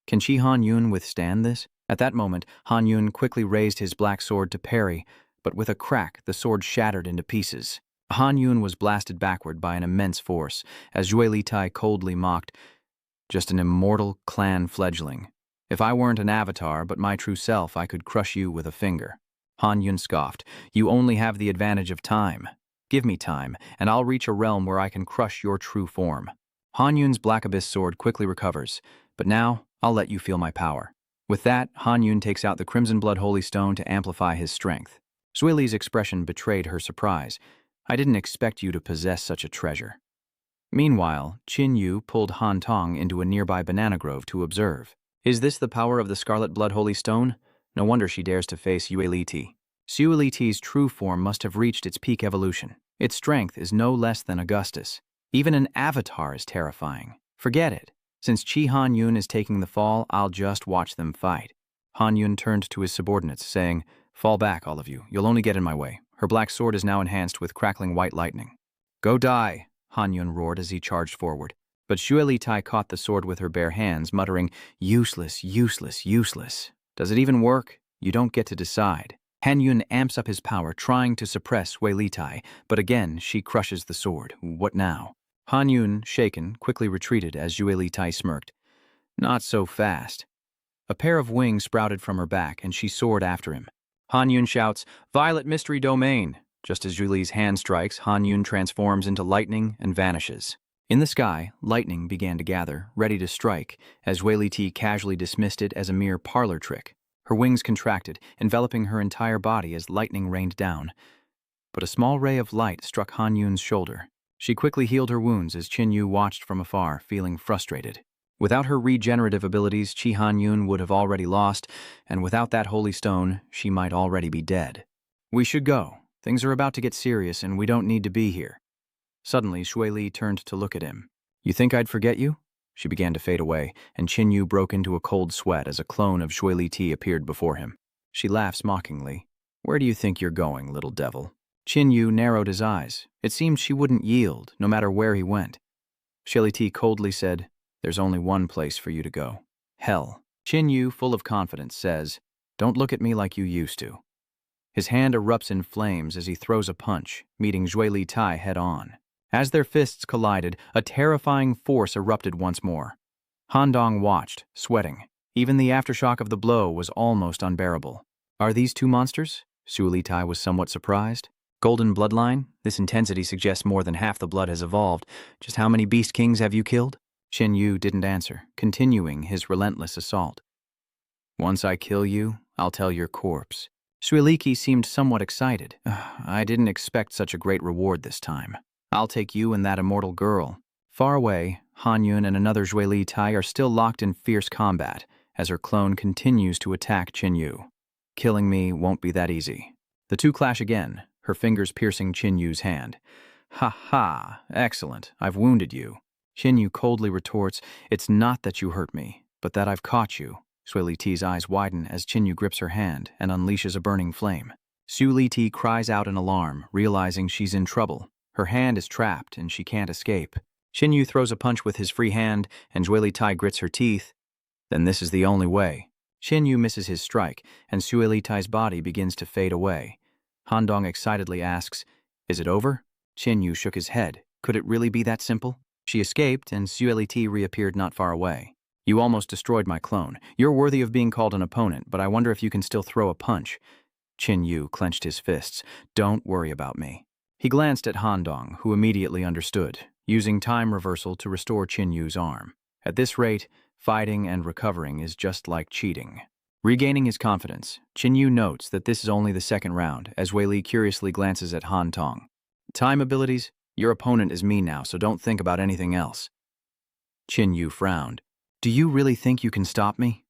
Can Han Yun withstand this? At that moment, Han Yun quickly raised his black sword to parry, but with a crack, the sword shattered into pieces. Han Yun was blasted backward by an immense force, as Zhui Li Tai coldly mocked, "Just an immortal clan fledgling. If I weren't an avatar, but my true self, I could crush you with a finger." Han Yun scoffed, "You only have the advantage of time. Give me time, and I'll reach a realm where I can crush your true form." Han Yun's Black Abyss sword quickly recovers, but now I'll let you feel my power. With that, Han Yun takes out the Crimson Blood Holy Stone to amplify his strength. Zhui Li's expression betrayed her surprise. "I didn't expect you to possess such a treasure." Meanwhile, Qinyu pulled Han Tong into a nearby banana grove to observe. Is this the power of the Scarlet Blood Holy Stone? No wonder she dares to face Yue Li Ti. Yue Li Ti's true form must have reached its peak evolution. Its strength is no less than Augustus. Even an avatar is terrifying. Forget it. Since Han Yun is taking the fall, I'll just watch them fight. Han Yun turned to his subordinates, saying, "Fall back, all of you. You'll only get in my way." Her black sword is now enhanced with crackling white lightning. "Go die," Han Yun roared as he charged forward. But Shui Li Tai caught the sword with her bare hands, muttering, "Useless, useless, useless. Does it even work? You don't get to decide." Han Yun amps up his power, trying to suppress Shui Li Tai, but again she crushes the sword. What now? Han Yun, shaken, quickly retreated as Shui Li Tai smirked. "Not so fast." A pair of wings sprouted from her back, and she soared after him. Han Yun shouts, "Violet Mystery Domain!" Just as Zhui Li's hand strikes, Han Yun transforms into lightning and vanishes. In the sky, lightning began to gather, ready to strike, as Zhui Li Ti casually dismissed it as a mere parlor trick. Her wings contracted, enveloping her entire body as lightning rained down. But a small ray of light struck Han Yun's shoulder. She quickly healed her wounds as Qinyu watched from afar, feeling frustrated. Without her regenerative abilities, Han Yun would have already lost, and without that holy stone, she might already be dead. "We should go. Things are about to get serious, and we don't need to be here." Suddenly, Shui Li turned to look at him. "You think I'd forget you?" She began to fade away, and Qinyu broke into a cold sweat as a clone of Shui Li Ti appeared before him. She laughs mockingly. "Where do you think you're going, little devil?" Qinyu narrowed his eyes. It seemed she wouldn't yield, no matter where he went. Shui Li Ti coldly said, "There's only one place for you to go. Hell." Qinyu, full of confidence, says, "Don't look at me like you used to." His hand erupts in flames as he throws a punch, meeting Shui Li Tai head-on. As their fists collided, a terrifying force erupted once more. Han Dong watched, sweating. Even the aftershock of the blow was almost unbearable. Are these two monsters? Su Litai was somewhat surprised. Golden bloodline? This intensity suggests more than half the blood has evolved. Just how many beast kings have you killed? Qin Yu didn't answer, continuing his relentless assault. Once I kill you, I'll tell your corpse. Suiliki seemed somewhat excited. I didn't expect such a great reward this time. I'll take you and that immortal girl. Far away, Han Yun and another Zhui Li Tai are still locked in fierce combat as her clone continues to attack Qin Yu. Killing me won't be that easy. The two clash again, her fingers piercing Qin Yu's hand. Ha ha, excellent, I've wounded you. Qin Yu coldly retorts, it's not that you hurt me, but that I've caught you. Sui Li Ti's eyes widen as Qin Yu grips her hand and unleashes a burning flame. Su Li Ti cries out in alarm, realizing she's in trouble. Her hand is trapped and she can't escape. Qin Yu throws a punch with his free hand and Zhui Li Tai grits her teeth. Then this is the only way. Qin Yu misses his strike and Sui Li Tai's body begins to fade away. Han Dong excitedly asks, is it over? Qin Yu shook his head. Could it really be that simple? She escaped and Sui Li Tai reappeared not far away. You almost destroyed my clone. You're worthy of being called an opponent, but I wonder if you can still throw a punch. Qin Yu clenched his fists. Don't worry about me. He glanced at Han Dong, who immediately understood, using time reversal to restore Qin Yu's arm. At this rate, fighting and recovering is just like cheating. Regaining his confidence, Qin Yu notes that this is only the second round, as Wei Li curiously glances at Han Dong. Time abilities? Your opponent is me now, so don't think about anything else. Qin Yu frowned. Do you really think you can stop me?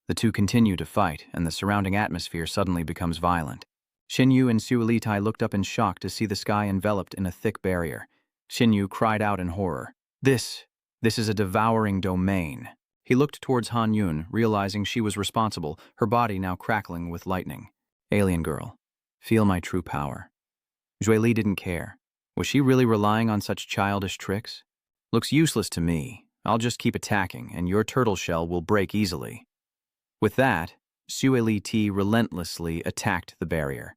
The two continue to fight, and the surrounding atmosphere suddenly becomes violent. Qin Yu and Su Li Tai looked up in shock to see the sky enveloped in a thick barrier. Qin Yu cried out in horror. This is a devouring domain. He looked towards Han Yun, realizing she was responsible, her body now crackling with lightning. Alien girl, feel my true power. Zhui Li didn't care. Was she really relying on such childish tricks? Looks useless to me. I'll just keep attacking, and your turtle shell will break easily. With that, Sui Li Tai relentlessly attacked the barrier.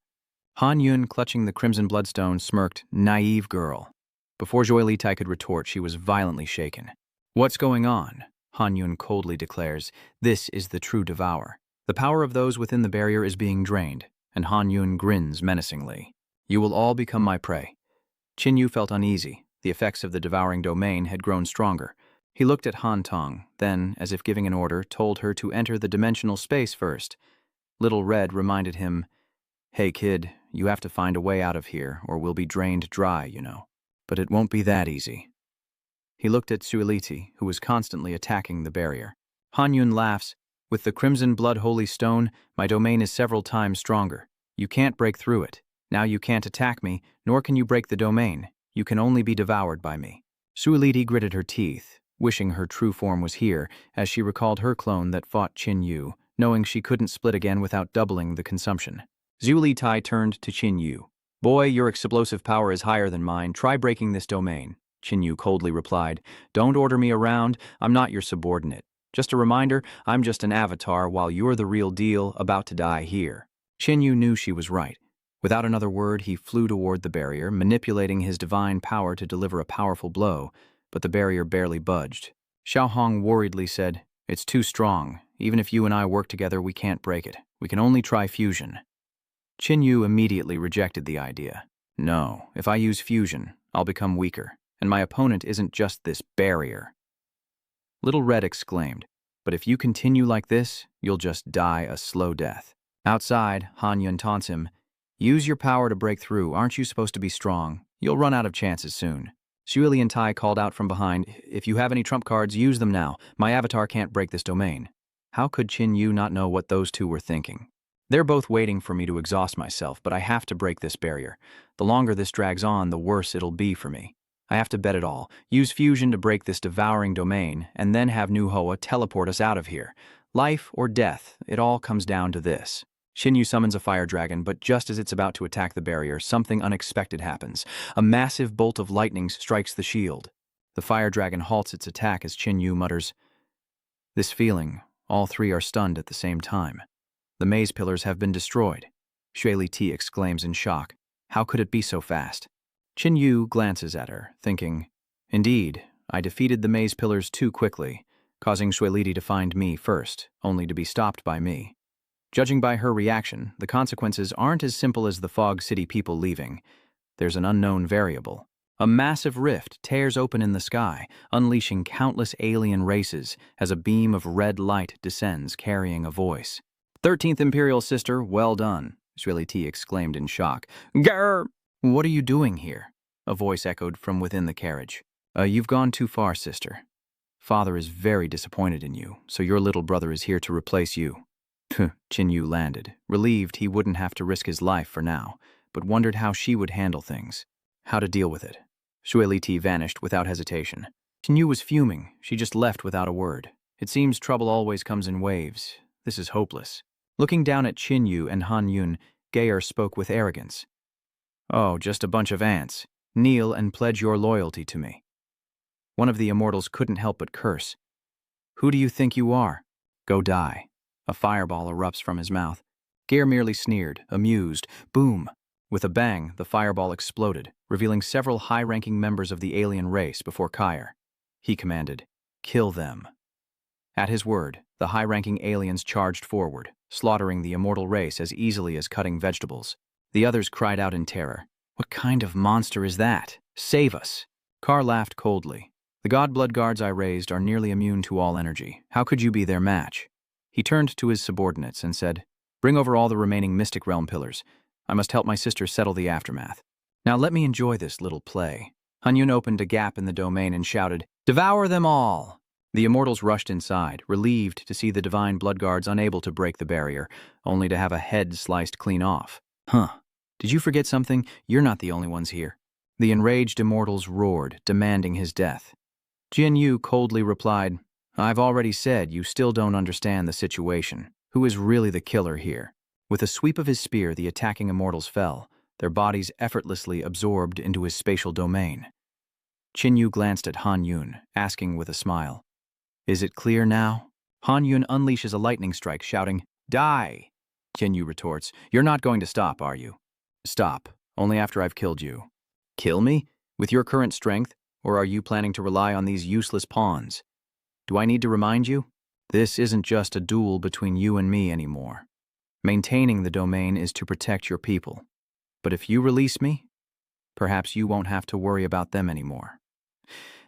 Han Yun, clutching the crimson bloodstone, smirked, naive girl. Before Zhui Li Tai could retort, she was violently shaken. What's going on? Han Yun coldly declares, this is the true devour. The power of those within the barrier is being drained, and Han Yun grins menacingly. You will all become my prey. Qin Yu felt uneasy. The effects of the devouring domain had grown stronger. He looked at Han Tong, then, as if giving an order, told her to enter the dimensional space first. Little Red reminded him, hey kid, you have to find a way out of here, or we'll be drained dry, you know. But it won't be that easy. He looked at Sui Li Tai, who was constantly attacking the barrier. Han Yun laughs, with the crimson blood holy stone, my domain is several times stronger. You can't break through it. Now you can't attack me, nor can you break the domain. You can only be devoured by me. Sui Li Tai gritted her teeth, wishing her true form was here, as she recalled her clone that fought Qin Yu, knowing she couldn't split again without doubling the consumption. Zhui Li Tai turned to Qin Yu. Boy, your explosive power is higher than mine. Try breaking this domain. Qin Yu coldly replied, don't order me around. I'm not your subordinate. Just a reminder, I'm just an avatar while you're the real deal, about to die here. Qin Yu knew she was right. Without another word, he flew toward the barrier, manipulating his divine power to deliver a powerful blow, but the barrier barely budged. Xiao Hong worriedly said, it's too strong. Even if you and I work together, we can't break it. We can only try fusion. Qin Yu immediately rejected the idea. No, if I use fusion, I'll become weaker, and my opponent isn't just this barrier. Little Red exclaimed, but if you continue like this, you'll just die a slow death. Outside, Han Yun taunts him, use your power to break through. Aren't you supposed to be strong? You'll run out of chances soon. Sui Li Tai called out from behind, if you have any trump cards, use them now. My avatar can't break this domain. How could Qin Yu not know what those two were thinking? They're both waiting for me to exhaust myself, but I have to break this barrier. The longer this drags on, the worse it'll be for me. I have to bet it all. Use fusion to break this devouring domain, and then have Nu Hoa teleport us out of here. Life or death, it all comes down to this. Qin Yu summons a fire dragon, but just as it's about to attack the barrier, something unexpected happens. A massive bolt of lightning strikes the shield. The fire dragon halts its attack as Qin Yu mutters, this feeling, all three are stunned at the same time. The maze pillars have been destroyed. Shui Li Tai exclaims in shock. How could it be so fast? Qin Yu glances at her, thinking, indeed, I defeated the maze pillars too quickly. causing Shueliti to find me first, only to be stopped by me. Judging by her reaction, the consequences aren't as simple as the Fog City people leaving. There's an unknown variable. A massive rift tears open in the sky, unleashing countless alien races as a beam of red light descends, carrying a voice. 13th Imperial Sister, well done, Shueliti exclaimed in shock. Grr! What are you doing here? A voice echoed from within the carriage. You've gone too far, sister. Father is very disappointed in you, so your little brother is here to replace you. Qin landed, relieved he wouldn't have to risk his life for now, but wondered how she would handle things, how to deal with it. Shueliti vanished without hesitation. Qin was fuming. She just left without a word. It seems trouble always comes in waves. This is hopeless. Looking down at Qin and Han Yun, Geyer spoke with arrogance. Oh, just a bunch of ants. Kneel and pledge your loyalty to me. One of the immortals couldn't help but curse. Who do you think you are? Go die. A fireball erupts from his mouth. Geyer merely sneered, amused. Boom! With a bang, the fireball exploded, revealing several high-ranking members of the alien race before Kyer. He commanded, kill them. At his word, the high-ranking aliens charged forward, slaughtering the immortal race as easily as cutting vegetables. The others cried out in terror. What kind of monster is that? Save us! Kar laughed coldly. The god blood guards I raised are nearly immune to all energy. How could you be their match? He turned to his subordinates and said, bring over all the remaining Mystic Realm pillars. I must help my sister settle the aftermath. Now let me enjoy this little play. Han Yun opened a gap in the domain and shouted, devour them all! The immortals rushed inside, relieved to see the divine blood guards unable to break the barrier, only to have a head sliced clean off. Huh. Did you forget something? You're not the only ones here. The enraged immortals roared, demanding his death. Qin coldly replied, I've already said you still don't understand the situation. Who is really the killer here? With a sweep of his spear, the attacking immortals fell, their bodies effortlessly absorbed into his spatial domain. Qin glanced at Han Yun, asking with a smile, is it clear now? Han Yun unleashes a lightning strike, shouting, die! Qin retorts, you're not going to stop, are you? Stop, only after I've killed you. Kill me? With your current strength? Or are you planning to rely on these useless pawns? Do I need to remind you? This isn't just a duel between you and me anymore. Maintaining the domain is to protect your people. But if you release me, perhaps you won't have to worry about them anymore.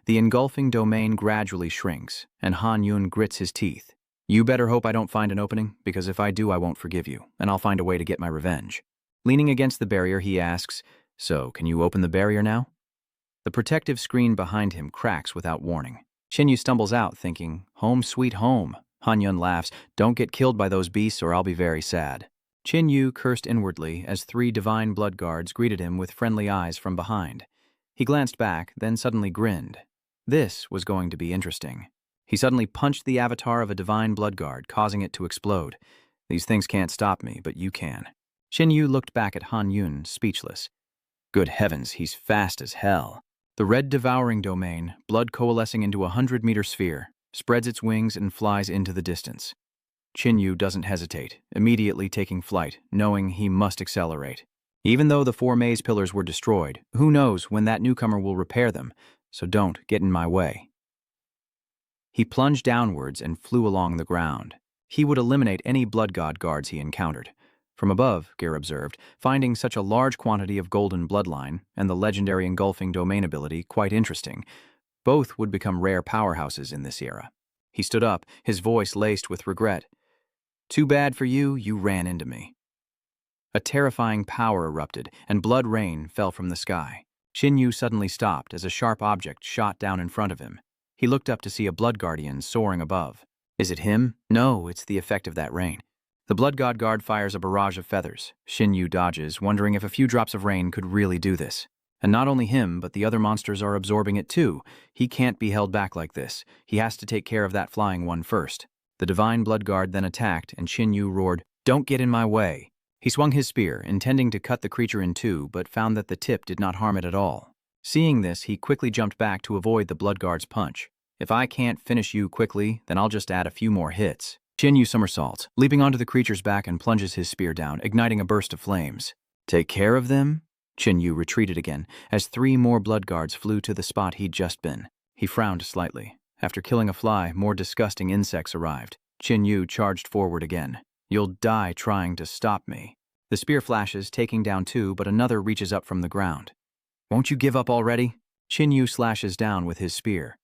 The engulfing domain gradually shrinks, and Han Yun grits his teeth. You better hope I don't find an opening, because if I do, I won't forgive you, and I'll find a way to get my revenge. Leaning against the barrier, he asks, so can you open the barrier now? The protective screen behind him cracks without warning. Qin stumbles out, thinking, home sweet home. Han Yun laughs, don't get killed by those beasts or I'll be very sad. Qin cursed inwardly as 3 divine blood guards greeted him with friendly eyes from behind. He glanced back, then suddenly grinned. This was going to be interesting. He suddenly punched the avatar of a divine blood guard, causing it to explode. These things can't stop me, but you can. Qin looked back at Han Yun, speechless. Good heavens, he's fast as hell. The red devouring domain, blood coalescing into a 100-meter sphere, spreads its wings and flies into the distance. Qin doesn't hesitate, immediately taking flight, knowing he must accelerate. Even though the 4 maze pillars were destroyed, who knows when that newcomer will repair them, so don't get in my way. He plunged downwards and flew along the ground. He would eliminate any blood god guards he encountered. From above, Geyer observed, finding such a large quantity of golden bloodline and the legendary engulfing domain ability quite interesting. Both would become rare powerhouses in this era. He stood up, his voice laced with regret. Too bad for you, you ran into me. A terrifying power erupted, and blood rain fell from the sky. Qin suddenly stopped as a sharp object shot down in front of him. He looked up to see a blood guardian soaring above. Is it him? No, it's the effect of that rain. The blood god guard fires a barrage of feathers. Qin dodges, wondering if a few drops of rain could really do this. And not only him, but the other monsters are absorbing it too. He can't be held back like this. He has to take care of that flying one first. The divine blood guard then attacked, and Qin roared, "Don't get in my way." He swung his spear, intending to cut the creature in two, but found that the tip did not harm it at all. Seeing this, he quickly jumped back to avoid the blood guard's punch. If I can't finish you quickly, then I'll just add a few more hits. Qin somersaults, leaping onto the creature's back and plunges his spear down, igniting a burst of flames. Take care of them? Qin retreated again, as 3 more blood guards flew to the spot he'd just been. He frowned slightly. After killing a fly, more disgusting insects arrived. Qin Yu charged forward again. "You'll die trying to stop me." The spear flashes, taking down two, but another reaches up from the ground. "Won't you give up already?" Qin Yu slashes down with his spear.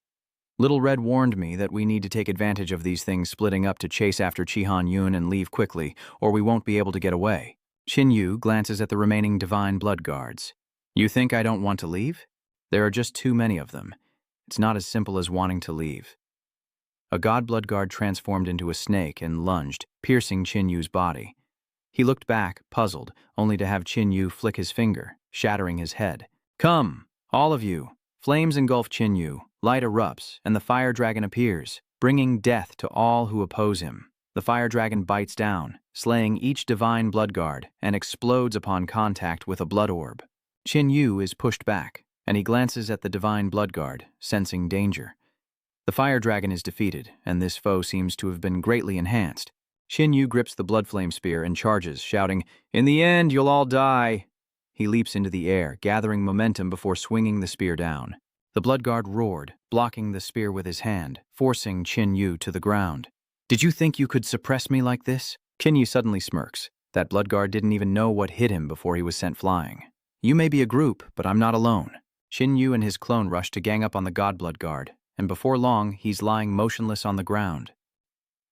"Little Red warned me that we need to take advantage of these things splitting up to chase after Chihan Yun and leave quickly, or we won't be able to get away." Qin Yu glances at the remaining Divine Blood Guards. "You think I don't want to leave? There are just too many of them. It's not as simple as wanting to leave." A God Blood Guard transformed into a snake and lunged, piercing Qin Yu's body. He looked back, puzzled, only to have Qin Yu flick his finger, shattering his head. "Come, all of you!" Flames engulf Qin Yu, light erupts, and the fire dragon appears, bringing death to all who oppose him. The fire dragon bites down, slaying each Divine Blood Guard, and explodes upon contact with a blood orb. Qin Yu is pushed back, and he glances at the Divine Blood Guard, sensing danger. The fire dragon is defeated, and this foe seems to have been greatly enhanced. Qin Yu grips the blood flame spear and charges, shouting, "In the end, you'll all die!" He leaps into the air, gathering momentum before swinging the spear down. The blood guard roared, blocking the spear with his hand, forcing Qin Yu to the ground. "Did you think you could suppress me like this?" Qin Yu suddenly smirks. That blood guard didn't even know what hit him before he was sent flying. "You may be a group, but I'm not alone." Qin Yu and his clone rush to gang up on the God Blood Guard, and before long, he's lying motionless on the ground.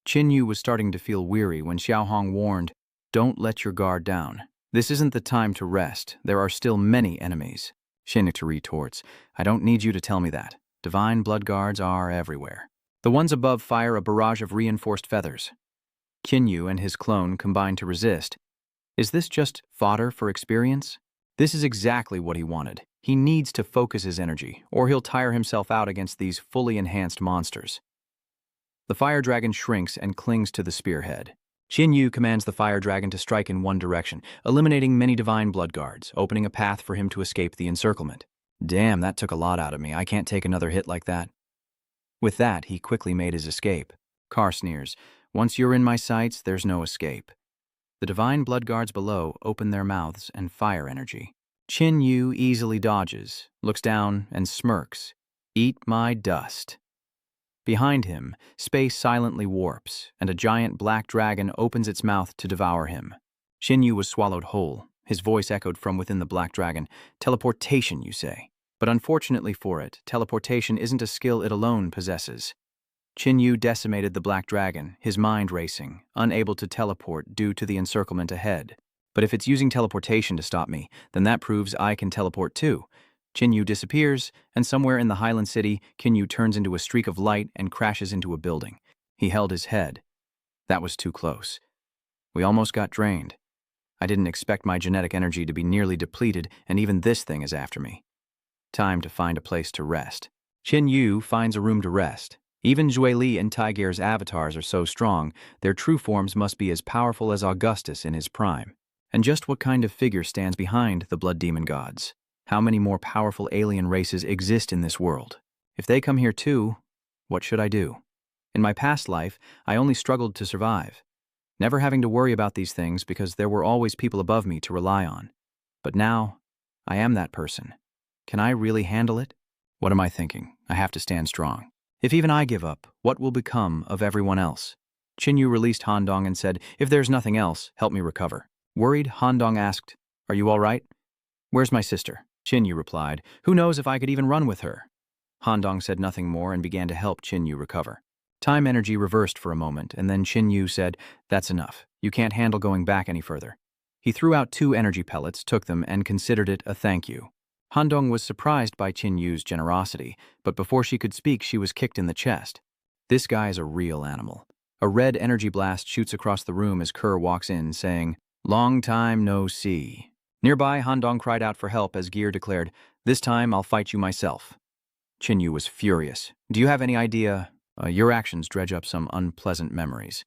Qin Yu was starting to feel weary when Xiaohong warned, "Don't let your guard down. This isn't the time to rest. There are still many enemies." Shinita retorts, "I don't need you to tell me that. Divine Blood Guards are everywhere." The ones above fire a barrage of reinforced feathers. Qin Yu and his clone combine to resist. Is this just fodder for experience? This is exactly what he wanted. He needs to focus his energy, or he'll tire himself out against these fully enhanced monsters. The fire dragon shrinks and clings to the spearhead. Qin Yu commands the fire dragon to strike in one direction, eliminating many Divine Blood Guards, opening a path for him to escape the encirclement. "Damn, that took a lot out of me. I can't take another hit like that." With that, he quickly made his escape. Carr sneers, "Once you're in my sights, there's no escape." The Divine Blood Guards below open their mouths and fire energy. Qin Yu easily dodges, looks down, and smirks. "Eat my dust." Behind him, space silently warps, and a giant black dragon opens its mouth to devour him. Qin Yu was swallowed whole. His voice echoed from within the black dragon. "Teleportation, you say? But unfortunately for it, teleportation isn't a skill it alone possesses." Qin Yu decimated the black dragon, his mind racing, unable to teleport due to the encirclement ahead. "But if it's using teleportation to stop me, then that proves I can teleport too." Qin Yu disappears, and somewhere in the Highland City, Qin Yu turns into a streak of light and crashes into a building. He held his head. That was too close. We almost got drained. I didn't expect my genetic energy to be nearly depleted, and even this thing is after me. Time to find a place to rest. Qin Yu finds a room to rest. Even Zhui Li and Tiger's avatars are so strong, their true forms must be as powerful as Augustus in his prime. And just what kind of figure stands behind the blood demon gods? How many more powerful alien races exist in this world? If they come here too, what should I do? In my past life, I only struggled to survive, never having to worry about these things because there were always people above me to rely on. But now, I am that person. Can I really handle it? What am I thinking? I have to stand strong. If even I give up, what will become of everyone else? Qin Yu released Handong and said, "If there's nothing else, help me recover." Worried, Handong asked, "Are you all right?" "Where's my sister?" Qin Yu replied, "Who knows if I could even run with her?" Handong said nothing more and began to help Qin Yu recover. Time energy reversed for a moment, and then Qin Yu said, "That's enough. You can't handle going back any further." He threw out 2 energy pellets, took them, and considered it a thank you. Handong was surprised by Qin Yu's generosity, but before she could speak, she was kicked in the chest. This guy is a real animal. A red energy blast shoots across the room as Kerr walks in, saying, "Long time no see." Nearby, Handong cried out for help as Gear declared, "This time I'll fight you myself." Qin Yu was furious. "Do you have any idea? Your actions dredge up some unpleasant memories."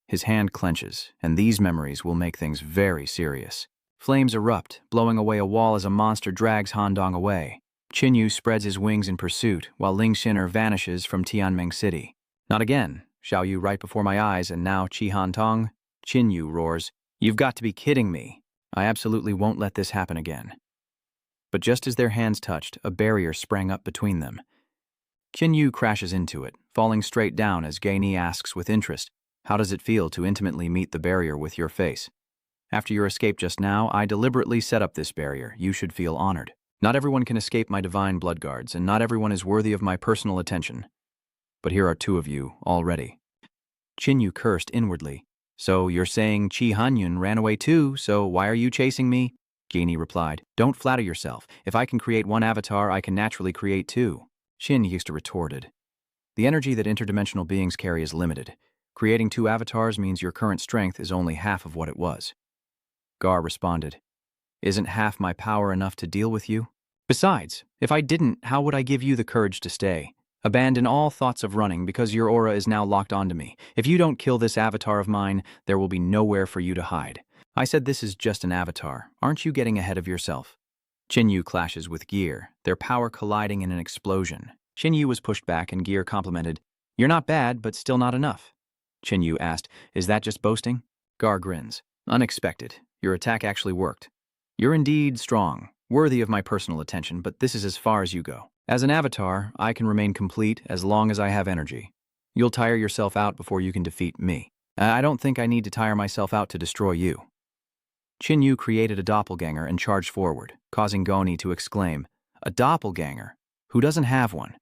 His hand clenches, and these memories will make things very serious. Flames erupt, blowing away a wall as a monster drags Handong away. Qin Yu spreads his wings in pursuit, while Ling Xin'er vanishes from Tianming City. "Not again. Xiao Yu right before my eyes, and now Qi Han Tong." Qin Yu roars, "You've got to be kidding me. I absolutely won't let this happen again." But just as their hands touched, a barrier sprang up between them. Qin crashes into it, falling straight down as Gaini asks with interest, "How does it feel to intimately meet the barrier with your face? After your escape just now, I deliberately set up this barrier. You should feel honored. Not everyone can escape my divine blood guards, and not everyone is worthy of my personal attention. But here are two of you already." Qin cursed inwardly. "So you're saying Chi Hanyun ran away too, so why are you chasing me?" Gaini replied, "Don't flatter yourself. If I can create one avatar, I can naturally create two." Qin used to retorted. "The energy that interdimensional beings carry is limited. Creating two avatars means your current strength is only half of what it was." Gar responded, "Isn't half my power enough to deal with you? Besides, if I didn't, how would I give you the courage to stay? Abandon all thoughts of running because your aura is now locked onto me. If you don't kill this avatar of mine, there will be nowhere for you to hide. I said this is just an avatar. Aren't you getting ahead of yourself?" Qin clashes with Gear, their power colliding in an explosion. Qin was pushed back and Gear complimented, "You're not bad, but still not enough." Qin asked, "Is that just boasting?" Gar grins, "Unexpected. Your attack actually worked. You're indeed strong, worthy of my personal attention, but this is as far as you go. As an avatar, I can remain complete as long as I have energy. You'll tire yourself out before you can defeat me. I don't think I need to tire myself out to destroy you." Qin created a doppelganger and charged forward, causing Goni to exclaim, "A doppelganger? Who doesn't have one?"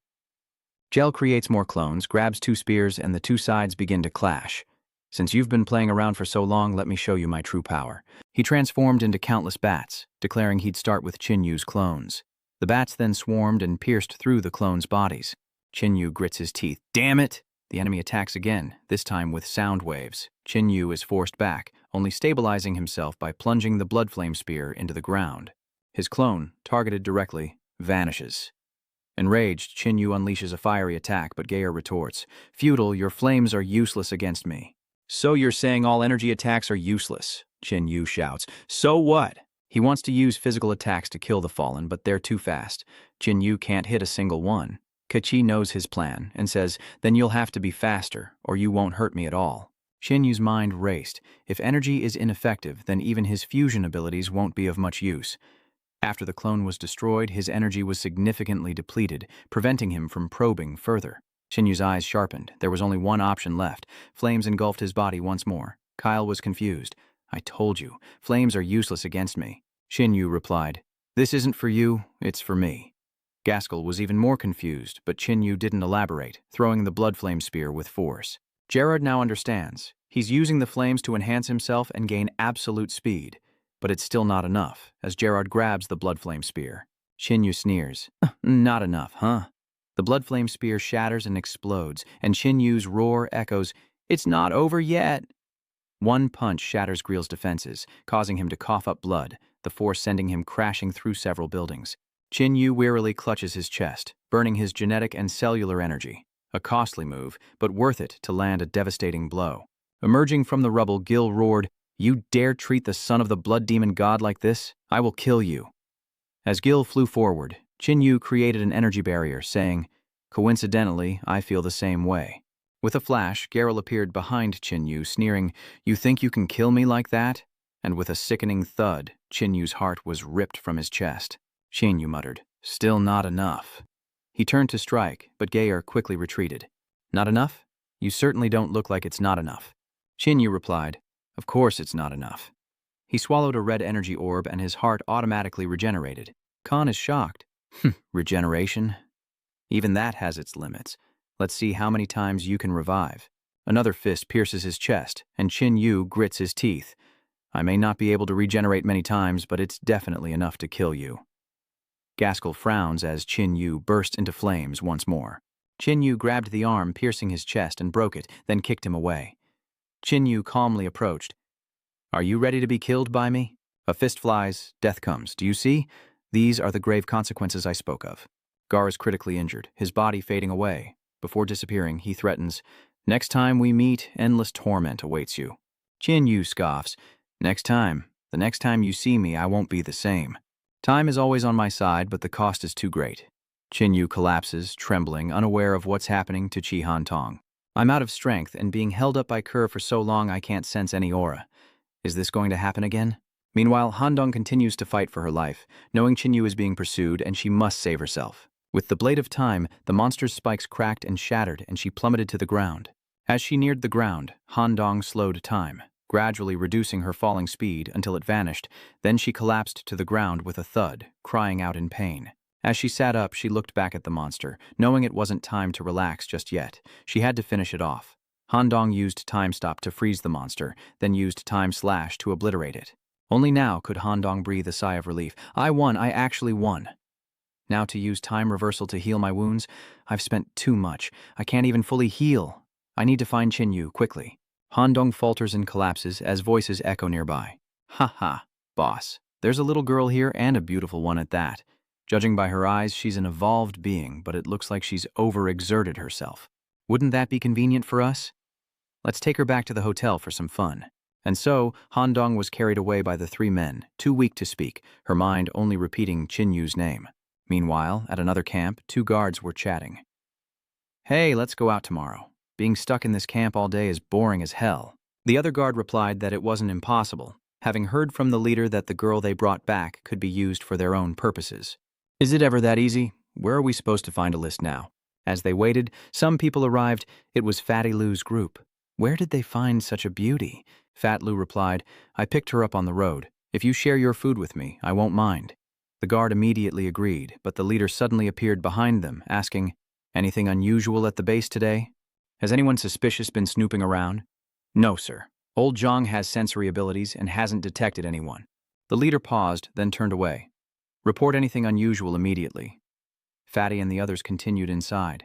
Gel creates more clones, grabs two spears, and the two sides begin to clash. "Since you've been playing around for so long, let me show you my true power." He transformed into countless bats, declaring he'd start with Qin clones. The bats then swarmed and pierced through the clones' bodies. Qin grits his teeth. "Damn it!" The enemy attacks again, this time with sound waves. Qin is forced back, only stabilizing himself by plunging the blood flame spear into the ground. His clone, targeted directly, vanishes. Enraged, Qin unleashes a fiery attack, but Gaia retorts, "Feudal, your flames are useless against me." "So you're saying all energy attacks are useless?" Qin shouts. "So what?" He wants to use physical attacks to kill the Fallen, but they're too fast. Qin can't hit a single one. Kachi knows his plan and says, "Then you'll have to be faster, or you won't hurt me at all." Qin mind raced. If energy is ineffective, then even his fusion abilities won't be of much use. After the clone was destroyed, his energy was significantly depleted, preventing him from probing further. Qin eyes sharpened. There was only one option left. Flames engulfed his body once more. Kyle was confused. "I told you, flames are useless against me." Qin replied, "This isn't for you, it's for me." Gaskell was even more confused, but Qin didn't elaborate, throwing the blood flame spear with force. Gerard now understands. He's using the flames to enhance himself and gain absolute speed. But it's still not enough, as Gerard grabs the blood flame spear. Qin sneers. "Not enough, huh?" The blood flame spear shatters and explodes, and Qin roar echoes, "It's not over yet!" One punch shatters Greel's defenses, causing him to cough up blood, the force sending him crashing through several buildings. Qin wearily clutches his chest, burning his genetic and cellular energy. A costly move, but worth it to land a devastating blow. Emerging from the rubble, Gil roared, "You dare treat the son of the blood demon god like this? I will kill you." As Gil flew forward, Qin created an energy barrier, saying, "Coincidentally, I feel the same way." With a flash, Geralt appeared behind Qin sneering, "You think you can kill me like that?" And with a sickening thud, Qin heart was ripped from his chest. Qin muttered, "Still not enough." He turned to strike, but Geir quickly retreated. "Not enough? You certainly don't look like it's not enough." Qin replied, "Of course it's not enough." He swallowed a red energy orb and his heart automatically regenerated. Khan is shocked. Regeneration? Even that has its limits. Let's see how many times you can revive. Another fist pierces his chest, and Qin grits his teeth. "I may not be able to regenerate many times, but it's definitely enough to kill you." Gaskell frowns as Qin bursts into flames once more. Qin grabbed the arm piercing his chest and broke it, then kicked him away. Qin calmly approached. "Are you ready to be killed by me? A fist flies, death comes. Do you see? These are the grave consequences I spoke of." Gar is critically injured, his body fading away. Before disappearing, he threatens, "Next time we meet, endless torment awaits you." Qin scoffs, "Next time. The next time you see me, I won't be the same. Time is always on my side, but the cost is too great." Qin collapses, trembling, unaware of what's happening to Chi Han Tong. "I'm out of strength, and being held up by Kerr for so long I can't sense any aura. Is this going to happen again?" Meanwhile, Han Dong continues to fight for her life, knowing Qin is being pursued and she must save herself. With the blade of time, the monster's spikes cracked and shattered, and she plummeted to the ground. As she neared the ground, Han Dong slowed time, gradually reducing her falling speed until it vanished. Then she collapsed to the ground with a thud, crying out in pain. As she sat up, she looked back at the monster, knowing it wasn't time to relax just yet. She had to finish it off. Han Dong used Time Stop to freeze the monster, then used Time Slash to obliterate it. Only now could Han Dong breathe a sigh of relief. I won, I actually won. Now to use Time Reversal to heal my wounds? I've spent too much. I can't even fully heal. I need to find Qin Yu, quickly. Han Dong falters and collapses as voices echo nearby. Ha ha, boss. There's a little girl here and a beautiful one at that. Judging by her eyes, she's an evolved being, but it looks like she's overexerted herself. Wouldn't that be convenient for us? Let's take her back to the hotel for some fun. And so, Han Dong was carried away by the three men, too weak to speak, her mind only repeating Qin Yu's name. Meanwhile, at another camp, two guards were chatting. Hey, let's go out tomorrow. Being stuck in this camp all day is boring as hell. The other guard replied that it wasn't impossible, having heard from the leader that the girl they brought back could be used for their own purposes. Is it ever that easy? Where are we supposed to find a list now? As they waited, some people arrived. It was Fatty Lou's group. Where did they find such a beauty? Fat Lou replied, I picked her up on the road. If you share your food with me, I won't mind. The guard immediately agreed, but the leader suddenly appeared behind them, asking, Anything unusual at the base today? Has anyone suspicious been snooping around? No, sir. Old Zhang has sensory abilities and hasn't detected anyone. The leader paused, then turned away. Report anything unusual immediately. Fatty and the others continued inside.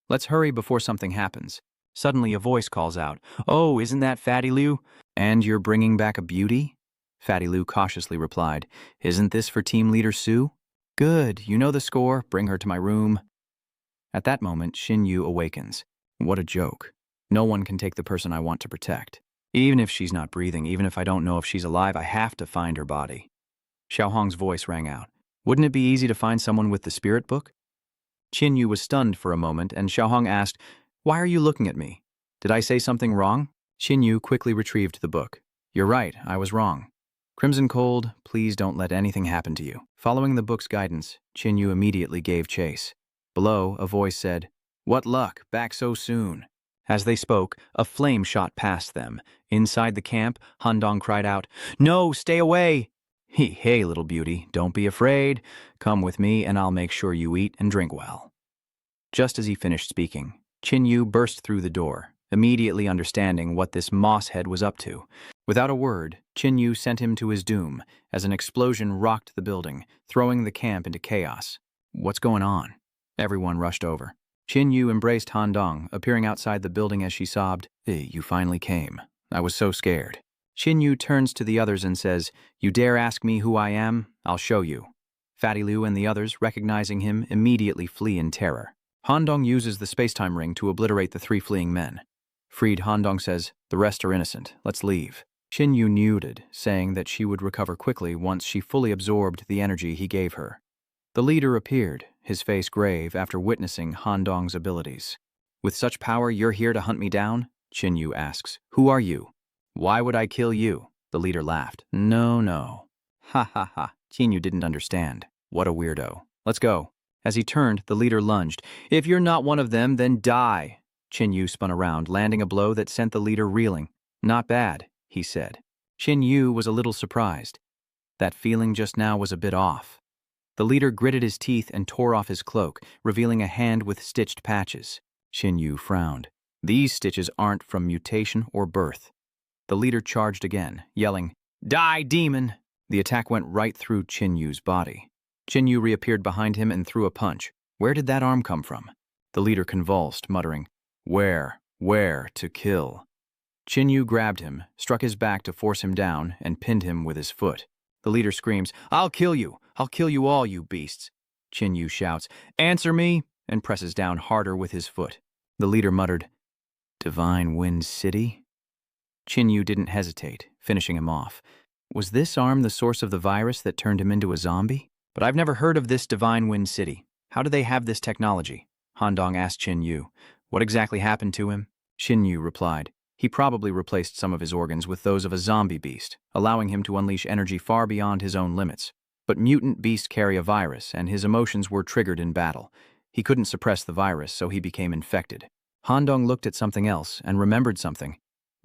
Let's hurry before something happens. Suddenly a voice calls out, Oh, isn't that Fatty Lou? And you're bringing back a beauty? Fatty Lou cautiously replied, Isn't this for Team Leader Sue? Good, you know the score, bring her to my room. At that moment, Qin Yu awakens. What a joke. No one can take the person I want to protect. Even if she's not breathing, even if I don't know if she's alive, I have to find her body. Xiaohong's voice rang out. Wouldn't it be easy to find someone with the spirit book? Qin Yu was stunned for a moment, and Xiaohong asked, Why are you looking at me? Did I say something wrong? Qin Yu quickly retrieved the book. You're right, I was wrong. Crimson Cold, please don't let anything happen to you. Following the book's guidance, Qin Yu immediately gave chase. Below, a voice said, What luck, back so soon. As they spoke, a flame shot past them. Inside the camp, Han Dong cried out, No, stay away! Hey, little beauty, don't be afraid. Come with me and I'll make sure you eat and drink well. Just as he finished speaking, Qin Yu burst through the door, immediately understanding what this mosshead was up to. Without a word, Qin Yu sent him to his doom as an explosion rocked the building, throwing the camp into chaos. What's going on? Everyone rushed over. Qin Yu embraced Han Dong, appearing outside the building as she sobbed, You finally came. I was so scared. Qin Yu turns to the others and says, You dare ask me who I am? I'll show you. Fatty Lou and the others, recognizing him, immediately flee in terror. Han Dong uses the space-time ring to obliterate the three fleeing men. Freed, Han Dong says, The rest are innocent. Let's leave. Qin Yu nodded, saying that she would recover quickly once she fully absorbed the energy he gave her. The leader appeared, his face grave after witnessing Han Dong's abilities. With such power, you're here to hunt me down? Qin Yu asks. Who are you? Why would I kill you? The leader laughed. No. Ha ha ha. Qin Yu didn't understand. What a weirdo. Let's go. As he turned, the leader lunged. If you're not one of them, then die. Qin Yu spun around, landing a blow that sent the leader reeling. Not bad, he said. Qin Yu was a little surprised. That feeling just now was a bit off. The leader gritted his teeth and tore off his cloak, revealing a hand with stitched patches. Qin Yu frowned. These stitches aren't from mutation or birth. The leader charged again, yelling, Die, demon! The attack went right through Qin Yu's body. Qin Yu reappeared behind him and threw a punch. Where did that arm come from? The leader convulsed, muttering, Where to kill? Qin Yu grabbed him, struck his back to force him down, and pinned him with his foot. The leader screams, I'll kill you all, you beasts. Qin Yu shouts, Answer me, and presses down harder with his foot. The leader muttered, Divine Wind City? Qin Yu didn't hesitate, finishing him off. Was this arm the source of the virus that turned him into a zombie? But I've never heard of this Divine Wind City. How do they have this technology? Han Dong asked Qin Yu. What exactly happened to him? Qin Yu replied. He probably replaced some of his organs with those of a zombie beast, allowing him to unleash energy far beyond his own limits. But mutant beasts carry a virus, and his emotions were triggered in battle. He couldn't suppress the virus, so he became infected. Handong looked at something else and remembered something.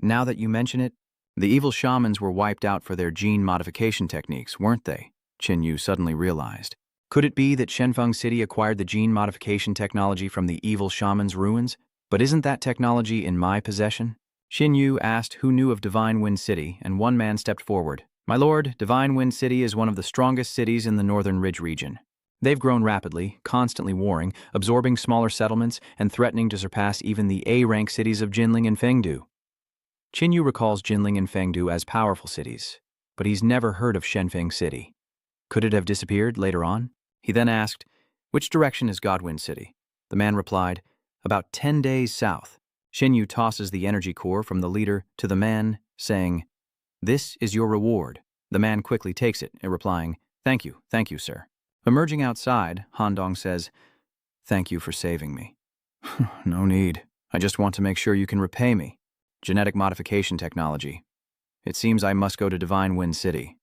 Now that you mention it, the evil shamans were wiped out for their gene modification techniques, weren't they? Qin Yu suddenly realized. Could it be that Shenfeng City acquired the gene modification technology from the evil shaman's ruins? But isn't that technology in my possession? Qin Yu asked who knew of Divine Wind City, and one man stepped forward. My lord, Divine Wind City is one of the strongest cities in the Northern Ridge region. They've grown rapidly, constantly warring, absorbing smaller settlements, and threatening to surpass even the A-rank cities of Jinling and Fengdu. Qin Yu recalls Jinling and Fengdu as powerful cities, but he's never heard of Shenfeng City. Could it have disappeared later on? He then asked, which direction is Godwind City? The man replied, about 10 days south. Qin Yu tosses the energy core from the leader to the man, saying, this is your reward. The man quickly takes it, replying, thank you, sir. Emerging outside, Handong says, thank you for saving me. No need. I just want to make sure you can repay me. Genetic modification technology. It seems I must go to Divine Wind City.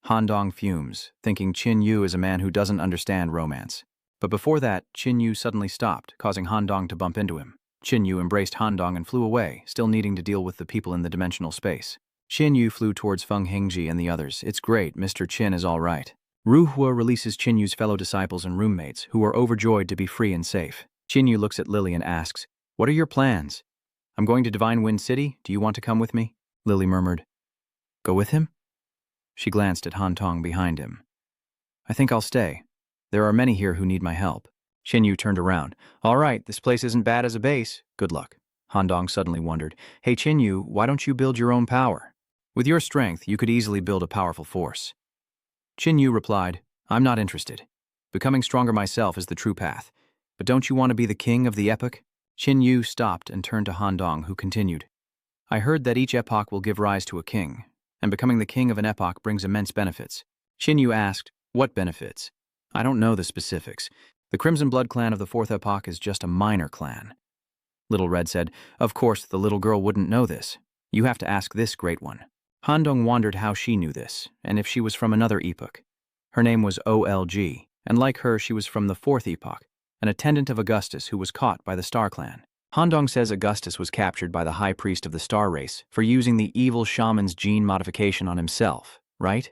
Handong fumes, thinking Qin Yu is a man who doesn't understand romance. But before that, Qin Yu suddenly stopped, causing Handong to bump into him. Qin Yu embraced Handong and flew away, still needing to deal with the people in the dimensional space. Qin Yu flew towards Feng Hingji and the others. It's great, Mr. Qin is all right. Ruhua releases Qin Yu's fellow disciples and roommates, who are overjoyed to be free and safe. Qin Yu looks at Lily and asks, what are your plans? I'm going to Divine Wind City. Do you want to come with me? Lily murmured. Go with him? She glanced at Handong behind him. I think I'll stay. There are many here who need my help. Qin Yu turned around. All right, this place isn't bad as a base. Good luck. Handong suddenly wondered, hey Qin Yu, why don't you build your own power? With your strength, you could easily build a powerful force. Qin Yu replied, I'm not interested. Becoming stronger myself is the true path. But don't you want to be the king of the epoch? Qin Yu stopped and turned to Handong, who continued, I heard that each epoch will give rise to a king, and becoming the king of an epoch brings immense benefits. Qin Yu asked, what benefits? I don't know the specifics. The Crimson Blood clan of the Fourth Epoch is just a minor clan. Little Red said, of course the little girl wouldn't know this. You have to ask this great one. Handong wondered how she knew this, and if she was from another epoch. Her name was OLG, and like her, she was from the Fourth Epoch, an attendant of Augustus who was caught by the Star Clan. Handong says Augustus was captured by the High Priest of the Star Race for using the evil shaman's gene modification on himself, right?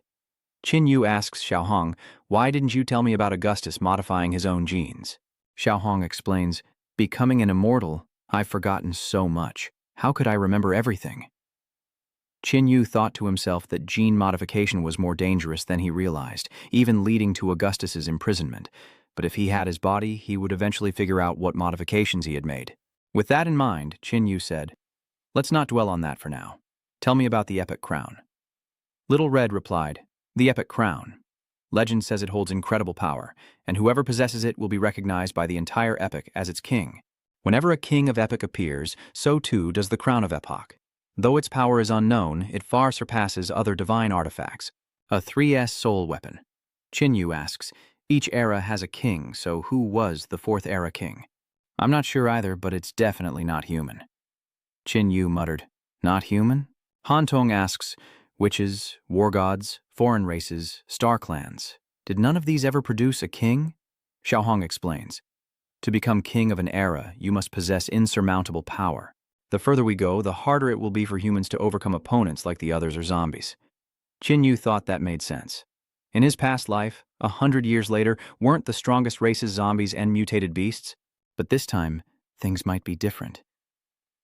Qin Yu asks Xiaohong, why didn't you tell me about Augustus modifying his own genes? Xiaohong explains, becoming an immortal, I've forgotten so much. How could I remember everything? Qin Yu thought to himself that gene modification was more dangerous than he realized, even leading to Augustus's imprisonment. But if he had his body, he would eventually figure out what modifications he had made. With that in mind, Qin Yu said, let's not dwell on that for now. Tell me about the Epic Crown. Little Red replied, the Epic Crown. Legend says it holds incredible power, and whoever possesses it will be recognized by the entire epoch as its king. Whenever a king of epoch appears, so too does the Crown of Epoch. Though its power is unknown, it far surpasses other divine artifacts. A 3S soul weapon. Qin Yu asks, each era has a king, so who was the fourth era king? I'm not sure either, but it's definitely not human. Qin Yu muttered, not human? Handong asks, witches, war gods, foreign races, star clans. Did none of these ever produce a king? Xiaohong explains, to become king of an era, you must possess insurmountable power. The further we go, the harder it will be for humans to overcome opponents like the others or zombies. Qin Yu thought that made sense. In his past life, 100 years later, weren't the strongest races zombies and mutated beasts? But this time, things might be different.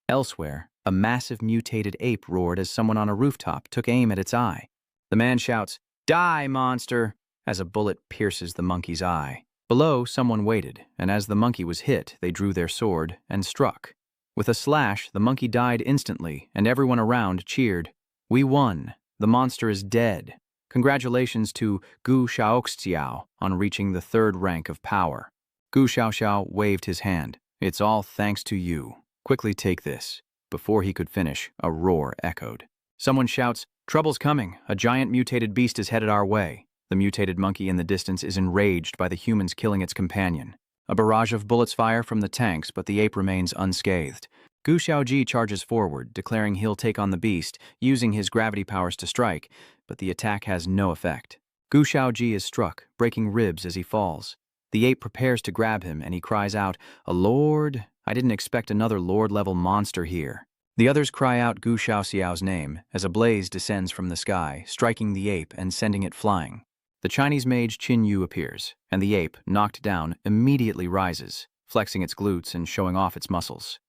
Elsewhere, a massive mutated ape roared as someone on a rooftop took aim at its eye. The man shouts, die, monster, as a bullet pierces the monkey's eye. Below, someone waited, and as the monkey was hit, they drew their sword and struck. With a slash, the monkey died instantly, and everyone around cheered. We won. The monster is dead. Congratulations to Gu Xiaoxiao on reaching the 3rd rank of power. Gu Xiaoxiao waved his hand. It's all thanks to you. Quickly take this. Before he could finish, a roar echoed. Someone shouts, trouble's coming. A giant mutated beast is headed our way. The mutated monkey in the distance is enraged by the humans killing its companion. A barrage of bullets fire from the tanks, but the ape remains unscathed. Gu Xiaoji charges forward, declaring he'll take on the beast, using his gravity powers to strike, but the attack has no effect. Gu Shaoji is struck, breaking ribs as he falls. The ape prepares to grab him, and he cries out, "A lord? I didn't expect another lord-level monster here." The others cry out Gu Shaoxiao's name as a blaze descends from the sky, striking the ape and sending it flying. The Chinese mage Qin Yu appears, and the ape, knocked down, immediately rises, flexing its glutes and showing off its muscles.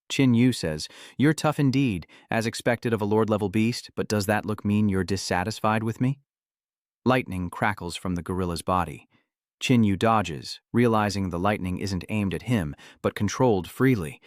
Qin Yu says, "You're tough indeed, as expected of a lord-level beast, but does that look mean you're dissatisfied with me?" Lightning crackles from the gorilla's body. Qin Yu dodges, realizing the lightning isn't aimed at him, but controlled freely.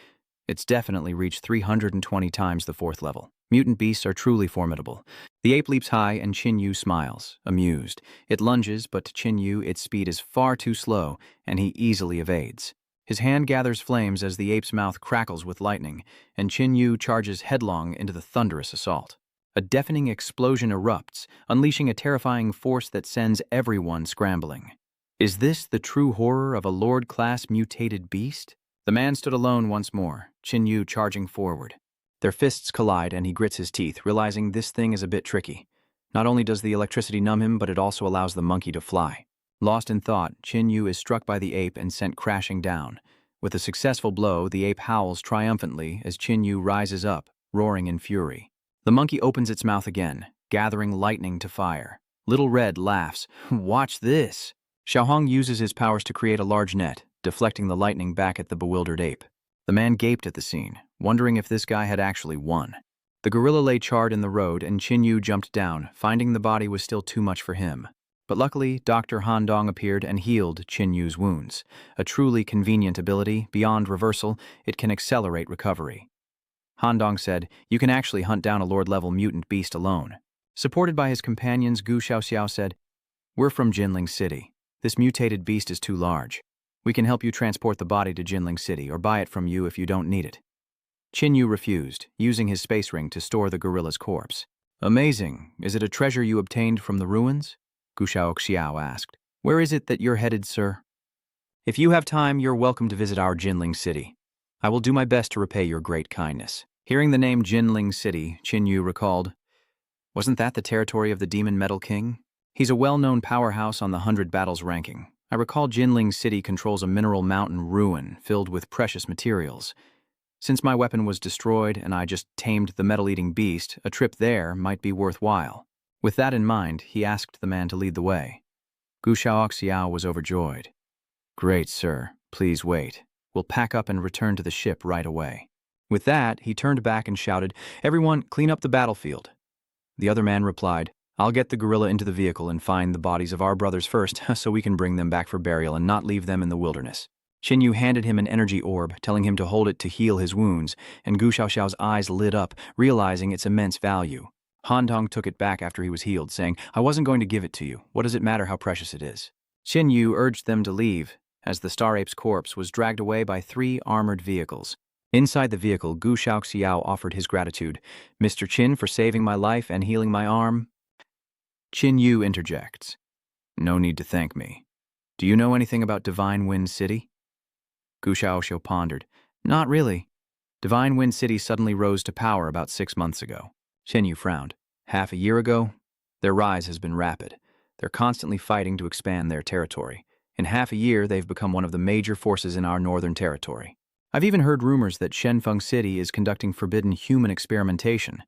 It's definitely reached 320 times the 4th level. Mutant beasts are truly formidable. The ape leaps high and Qin Yu smiles, amused. It lunges, but to Qin Yu its speed is far too slow, and he easily evades. His hand gathers flames as the ape's mouth crackles with lightning, and Qin Yu charges headlong into the thunderous assault. A deafening explosion erupts, unleashing a terrifying force that sends everyone scrambling. Is this the true horror of a Lord-class mutated beast? The man stood alone once more, Qin Yu charging forward. Their fists collide and he grits his teeth, realizing this thing is a bit tricky. Not only does the electricity numb him, but it also allows the monkey to fly. Lost in thought, Qin Yu is struck by the ape and sent crashing down. With a successful blow, the ape howls triumphantly as Qin Yu rises up, roaring in fury. The monkey opens its mouth again, gathering lightning to fire. Little Red laughs. "Watch this!" Xiaohong uses his powers to create a large net, deflecting the lightning back at the bewildered ape. The man gaped at the scene, wondering if this guy had actually won. The gorilla lay charred in the road and Qin Yu jumped down, finding the body was still too much for him. But luckily, Dr. Han Dong appeared and healed Qin Yu's wounds. A truly convenient ability, beyond reversal, it can accelerate recovery. Han Dong said, "You can actually hunt down a lord-level mutant beast alone." Supported by his companions, Gu Xiaoxiao said, "We're from Jinling City. This mutated beast is too large. We can help you transport the body to Jinling City or buy it from you if you don't need it." Qin Yu refused, using his space ring to store the gorilla's corpse. "Amazing. Is it a treasure you obtained from the ruins?" Gu Xiaoxiao asked. "Where is it that you're headed, sir?" "If you have time, you're welcome to visit our Jinling City. I will do my best to repay your great kindness." Hearing the name Jinling City, Qin Yu recalled, "Wasn't that the territory of the Demon Metal King? He's a well-known powerhouse on the 100 Battles ranking. I recall Jinling City controls a mineral mountain ruin filled with precious materials. Since my weapon was destroyed and I just tamed the metal-eating beast, a trip there might be worthwhile." With that in mind, he asked the man to lead the way. Gu Shaoxiao was overjoyed. "Great, sir. Please wait. We'll pack up and return to the ship right away." With that, he turned back and shouted, "Everyone, clean up the battlefield." The other man replied, "I'll get the gorilla into the vehicle and find the bodies of our brothers first, so we can bring them back for burial and not leave them in the wilderness." Qin Yu handed him an energy orb, telling him to hold it to heal his wounds, and Gu Xiaoxiao's eyes lit up, realizing its immense value. Han Dong took it back after he was healed, saying, "I wasn't going to give it to you. What does it matter how precious it is?" Qin Yu urged them to leave, as the Star Ape's corpse was dragged away by 3 armored vehicles. Inside the vehicle, Gu Shaoxiao offered his gratitude. "Mr. Qin, for saving my life and healing my arm." Qin Yu interjects, "No need to thank me. Do you know anything about Divine Wind City?" Gu Shaoxiao pondered. "Not really. Divine Wind City suddenly rose to power about 6 months ago." Qin Yu frowned. "Half a year ago? Their rise has been rapid. They're constantly fighting to expand their territory. In half a year, they've become one of the major forces in our northern territory. I've even heard rumors that Shenfeng City is conducting forbidden human experimentation."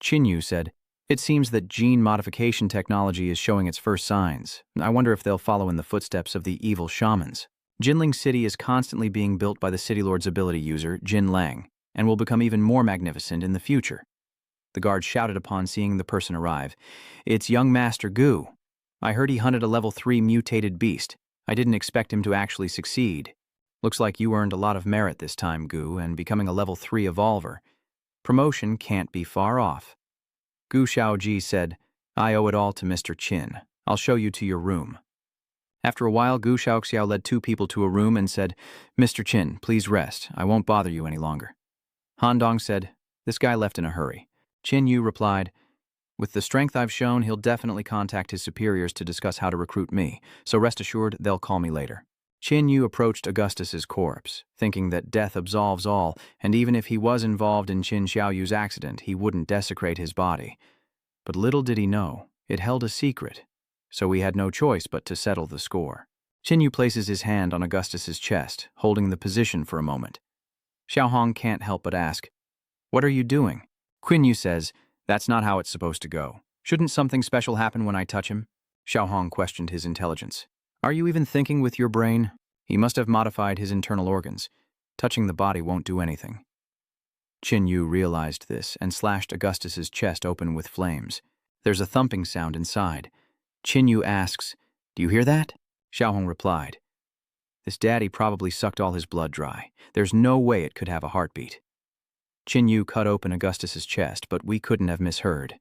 Qin Yu said, "It seems that gene modification technology is showing its first signs. I wonder if they'll follow in the footsteps of the evil shamans. Jinling City is constantly being built by the City Lord's ability user, Jin Lang, and will become even more magnificent in the future." The guard shouted upon seeing the person arrive, "It's young Master Gu. I heard he hunted a level 3 mutated beast. I didn't expect him to actually succeed. Looks like you earned a lot of merit this time, Gu, and becoming a level 3 evolver. Promotion can't be far off." Gu Shaoji said, "I owe it all to Mr. Qin. I'll show you to your room." After a while, Gu Shaoxiao led 2 people to a room and said, "Mr. Qin, please rest. I won't bother you any longer." Han Dong said, "This guy left in a hurry." Qin Yu replied, "With the strength I've shown, he'll definitely contact his superiors to discuss how to recruit me, so rest assured they'll call me later." Qin Yu approached Augustus's corpse, thinking that death absolves all, and even if he was involved in Qin Xiaoyu's accident, he wouldn't desecrate his body. But little did he know, It held a secret, so we had no choice but to settle the score. Qinyu places his hand on Augustus's chest, holding the position for a moment. Xiaohong can't help but ask, "What are you doing?" Qinyu says, "That's not how it's supposed to go. Shouldn't something special happen when I touch him?" Xiaohong questioned his intelligence. "Are you even thinking with your brain? He must have modified his internal organs. Touching the body won't do anything." Qinyu realized this and slashed Augustus's chest open with flames. There's a thumping sound inside. Qinyu asks, "Do you hear that?" Xiaohong replied, "This daddy probably sucked all his blood dry. There's no way it could have a heartbeat." Qinyu cut open Augustus's chest, but we couldn't have misheard.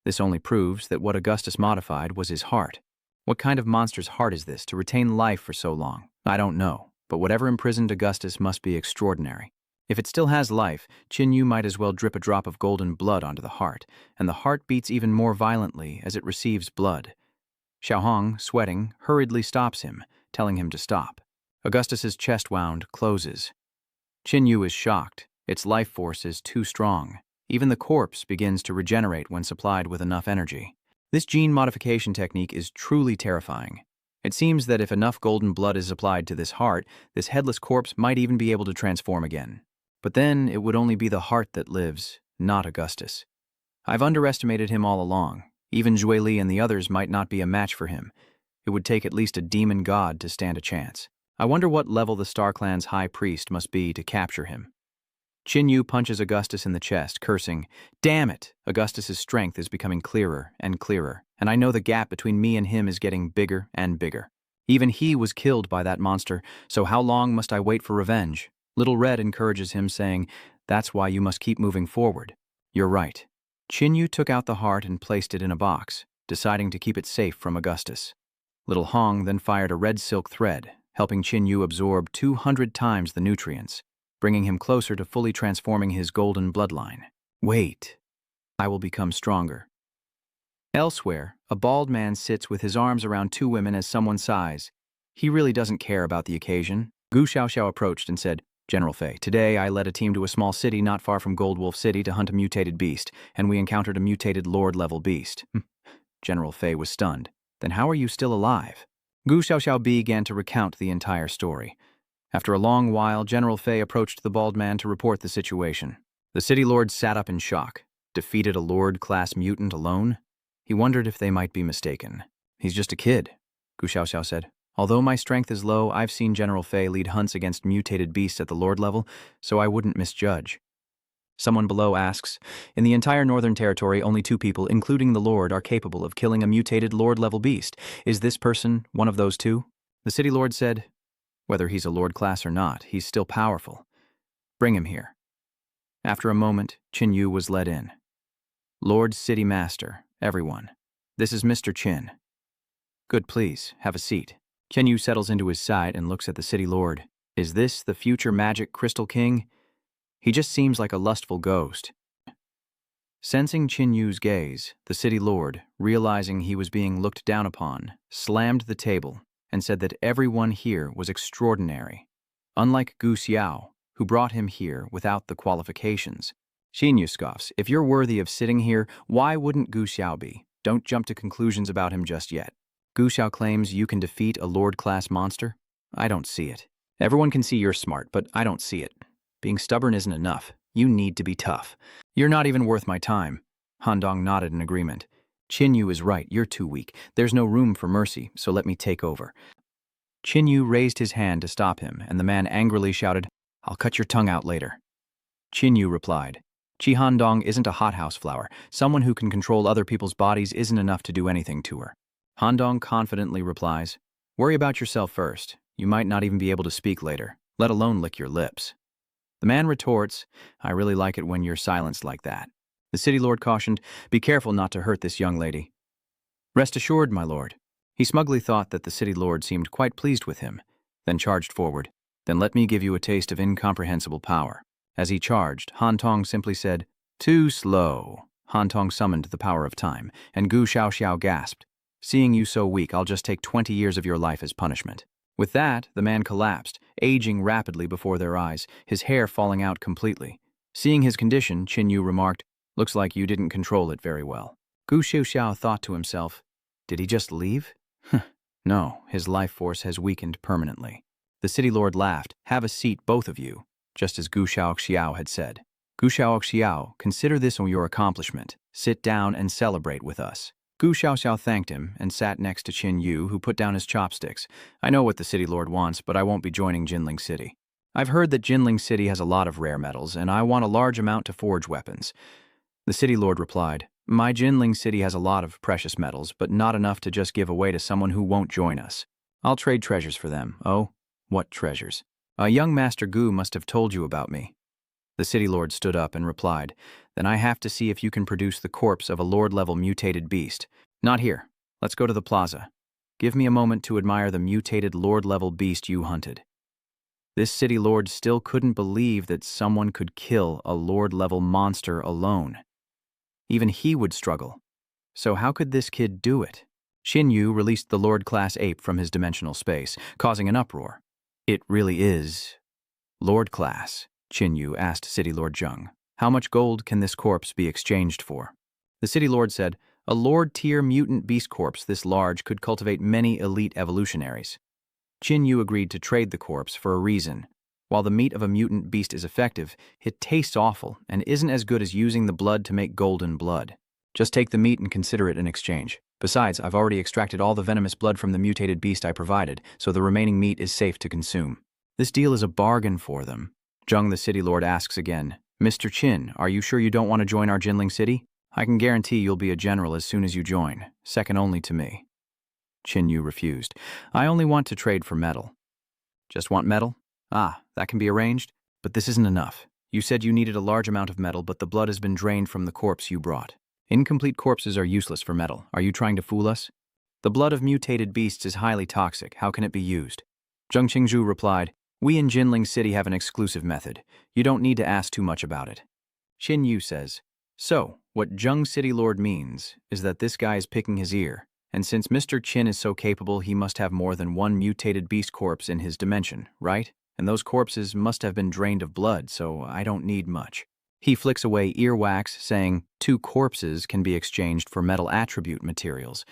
This only proves that what Augustus modified was his heart. What kind of monster's heart is this to retain life for so long? I don't know, but whatever imprisoned Augustus must be extraordinary. If it still has life, Qinyu might as well drip a drop of golden blood onto the heart, and the heart beats even more violently as it receives blood. Xiaohong, sweating, hurriedly stops him, telling him to stop. Augustus's chest wound closes. Qinyu is shocked. Its life force is too strong. Even the corpse begins to regenerate when supplied with enough energy. This gene modification technique is truly terrifying. It seems that if enough golden blood is applied to this heart, this headless corpse might even be able to transform again. But then it would only be the heart that lives, not Augustus. I've underestimated him all along. Even Zhui Li and the others might not be a match for him. It would take at least a demon god to stand a chance. I wonder what level the Star Clan's high priest must be to capture him. Qinyu punches Augustus in the chest, cursing, "Damn it! Augustus's strength is becoming clearer and clearer, and I know the gap between me and him is getting bigger and bigger. Even he was killed by that monster, so how long must I wait for revenge?" Little Red encourages him, saying, "That's why you must keep moving forward." You're right. Qinyu took out the heart and placed it in a box, deciding to keep it safe from Augustus. Little Hong then fired a red silk thread, helping Qinyu absorb 200 times the nutrients, bringing him closer to fully transforming his golden bloodline. Wait, I will become stronger. Elsewhere, a bald man sits with his arms around two women as someone sighs. He really doesn't care about the occasion. Gu Xiaoxiao approached and said, "General Fei, today I led a team to a small city not far from Gold Wolf City to hunt a mutated beast, and we encountered a mutated Lord-level beast." General Fei was stunned. "Then how are you still alive?" Gu Xiaoxiao began to recount the entire story. After a long while, General Fei approached the bald man to report the situation. The city lord sat up in shock. Defeated a Lord-class mutant alone? He wondered if they might be mistaken. "He's just a kid," Gu Xiaoxiao said. "Although my strength is low, I've seen General Fei lead hunts against mutated beasts at the Lord level, so I wouldn't misjudge." Someone below asks, "In the entire Northern Territory, only 2 people, including the Lord, are capable of killing a mutated Lord-level beast. Is this person one of those 2? The city lord said, "Whether he's a Lord class or not, he's still powerful. Bring him here." After a moment, Qinyu was led in. "Lord City Master, everyone. This is Mr. Qin." "Good, please, have a seat." Qinyu settles into his side and looks at the city lord. Is this the future magic Crystal King? He just seems like a lustful ghost. Sensing Qinyu's gaze, the city lord, realizing he was being looked down upon, slammed the table and said that everyone here was extraordinary, unlike Gu Xiao, who brought him here without the qualifications. Qinyu scoffs, "If you're worthy of sitting here, why wouldn't Gu Xiao be? Don't jump to conclusions about him just yet." Gu Xiao claims you can defeat a Lord-class monster? I don't see it. Everyone can see you're smart, but I don't see it. Being stubborn isn't enough. You need to be tough. You're not even worth my time. Han Dong nodded in agreement. Qinyu is right, you're too weak. There's no room for mercy, so let me take over. Qinyu raised his hand to stop him, and the man angrily shouted, "I'll cut your tongue out later." Qinyu replied, "Qi Han Dong isn't a hothouse flower. Someone who can control other people's bodies isn't enough to do anything to her." Han Dong confidently replies, "Worry about yourself first. You might not even be able to speak later, let alone lick your lips." The man retorts, "I really like it when you're silenced like that." The city lord cautioned, "Be careful not to hurt this young lady." "Rest assured, my lord." He smugly thought that the city lord seemed quite pleased with him, then charged forward. "Then let me give you a taste of incomprehensible power." As he charged, Han Tong simply said, "Too slow." Han Tong summoned the power of time, and Gu Xiaoxiao gasped, "Seeing you so weak, I'll just take 20 years of your life as punishment." With that, the man collapsed, aging rapidly before their eyes, his hair falling out completely. Seeing his condition, Qinyu remarked, "Looks like you didn't control it very well." Gu Xiao thought to himself, did he just leave? No, his life force has weakened permanently. The city lord laughed. Have a seat, both of you, just as Gu Xiao had said. Gu Xiao, consider this your accomplishment. Sit down and celebrate with us. Gu Xiao thanked him and sat next to Qin Yu, who put down his chopsticks. I know what the city lord wants, but I won't be joining Jinling City. I've heard that Jinling City has a lot of rare metals, and I want a large amount to forge weapons. The city lord replied, my Jinling City has a lot of precious metals, but not enough to just give away to someone who won't join us. I'll trade treasures for them. Oh, what treasures? A young Master Gu must have told you about me. The city lord stood up and replied, then I have to see if you can produce the corpse of a lord-level mutated beast. Not here. Let's go to the plaza. Give me a moment to admire the mutated lord-level beast you hunted. This city lord still couldn't believe that someone could kill a lord-level monster alone. Even he would struggle. So how could this kid do it? Qin Yu released the Lord-class ape from his dimensional space, causing an uproar. It really is Lord-class, Qin Yu asked City Lord Zheng. How much gold can this corpse be exchanged for? The City Lord said, a Lord-tier mutant beast corpse this large could cultivate many elite evolutionaries. Qin Yu agreed to trade the corpse for a reason. While the meat of a mutant beast is effective, it tastes awful and isn't as good as using the blood to make golden blood. Just take the meat and consider it an exchange. Besides, I've already extracted all the venomous blood from the mutated beast I provided, so the remaining meat is safe to consume. This deal is a bargain for them. Zheng the City Lord asks again, Mr. Qin, are you sure you don't want to join our Jinling City? I can guarantee you'll be a general as soon as you join, second only to me. Qin Yu refused. I only want to trade for metal. Just want metal? Ah, that can be arranged, but this isn't enough. You said you needed a large amount of metal, but the blood has been drained from the corpse you brought. Incomplete corpses are useless for metal. Are you trying to fool us? The blood of mutated beasts is highly toxic. How can it be used? Zheng Qingzhu replied, we in Jinling City have an exclusive method. You don't need to ask too much about it. Qin Yu says, so, what Zheng City Lord means is that this guy is picking his ear. And since Mr. Qin is so capable, he must have more than one mutated beast corpse in his dimension, right? And those corpses must have been drained of blood, so I don't need much. He flicks away earwax, saying, 2 corpses can be exchanged for metal attribute materials.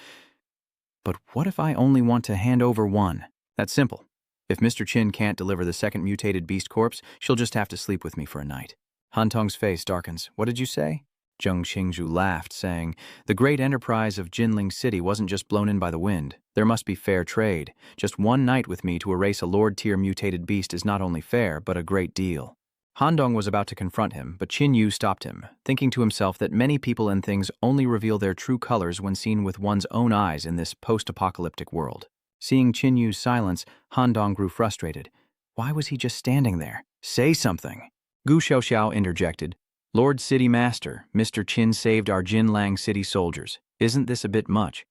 But what if I only want to hand over one? That's simple. If Mr. Qin can't deliver the second mutated beast corpse, she'll just have to sleep with me for a night. Han Tong's face darkens. What did you say? Zheng Qingzhu laughed, saying, the great enterprise of Jinling City wasn't just blown in by the wind. There must be fair trade. Just one night with me to erase a Lord-tier mutated beast is not only fair, but a great deal. Han Dong was about to confront him, but Qin Yu stopped him, thinking to himself that many people and things only reveal their true colors when seen with one's own eyes in this post-apocalyptic world. Seeing Qin Yu's silence, Han Dong grew frustrated. Why was he just standing there? Say something. Gu Xiao interjected. Lord City Master, Mr. Qin saved our Jinlang City soldiers. Isn't this a bit much?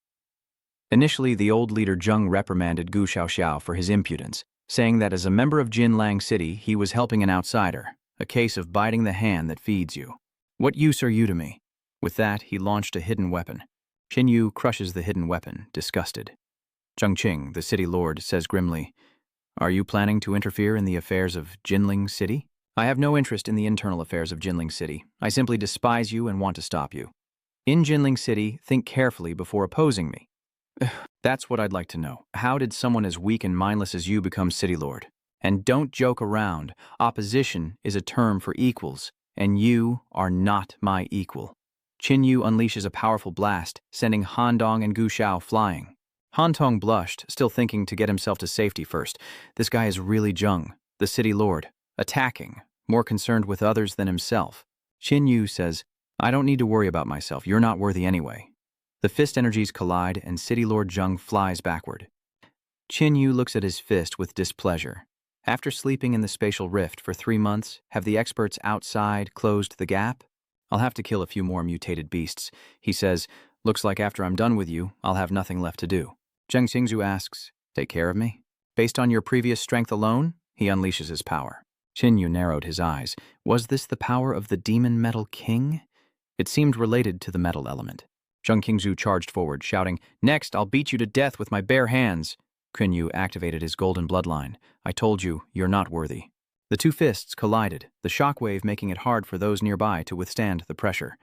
Initially, the old leader Zheng reprimanded Gu Xiao for his impudence, saying that as a member of Jinlang City, he was helping an outsider, a case of biting the hand that feeds you. What use are you to me? With that, he launched a hidden weapon. Qin Yu crushes the hidden weapon, disgusted. Zheng Qing, the city lord, says grimly, are you planning to interfere in the affairs of Jinling City? I have no interest in the internal affairs of Jinling City. I simply despise you and want to stop you. In Jinling City, think carefully before opposing me. That's what I'd like to know. How did someone as weak and mindless as you become city lord? And don't joke around. Opposition is a term for equals, and you are not my equal. Qin Yu unleashes a powerful blast, sending Han Dong and Gu Xiao flying. Han Tong blushed, still thinking to get himself to safety first. This guy is really Zheng, the city lord. Attacking, more concerned with others than himself. Qin Yu says, I don't need to worry about myself, you're not worthy anyway. The fist energies collide and City Lord Zheng flies backward. Qin Yu looks at his fist with displeasure. After sleeping in the spatial rift for 3 months, have the experts outside closed the gap? I'll have to kill a few more mutated beasts. He says, looks like after I'm done with you, I'll have nothing left to do. Zheng Xingzhu asks, take care of me? Based on your previous strength alone? He unleashes his power. Qin Yu narrowed his eyes. Was this the power of the Demon Metal King? It seemed related to the metal element. Zheng Qingzhu charged forward, shouting, next, I'll beat you to death with my bare hands. Qin Yu activated his golden bloodline. I told you, you're not worthy. The 2 fists collided, the shockwave making it hard for those nearby to withstand the pressure.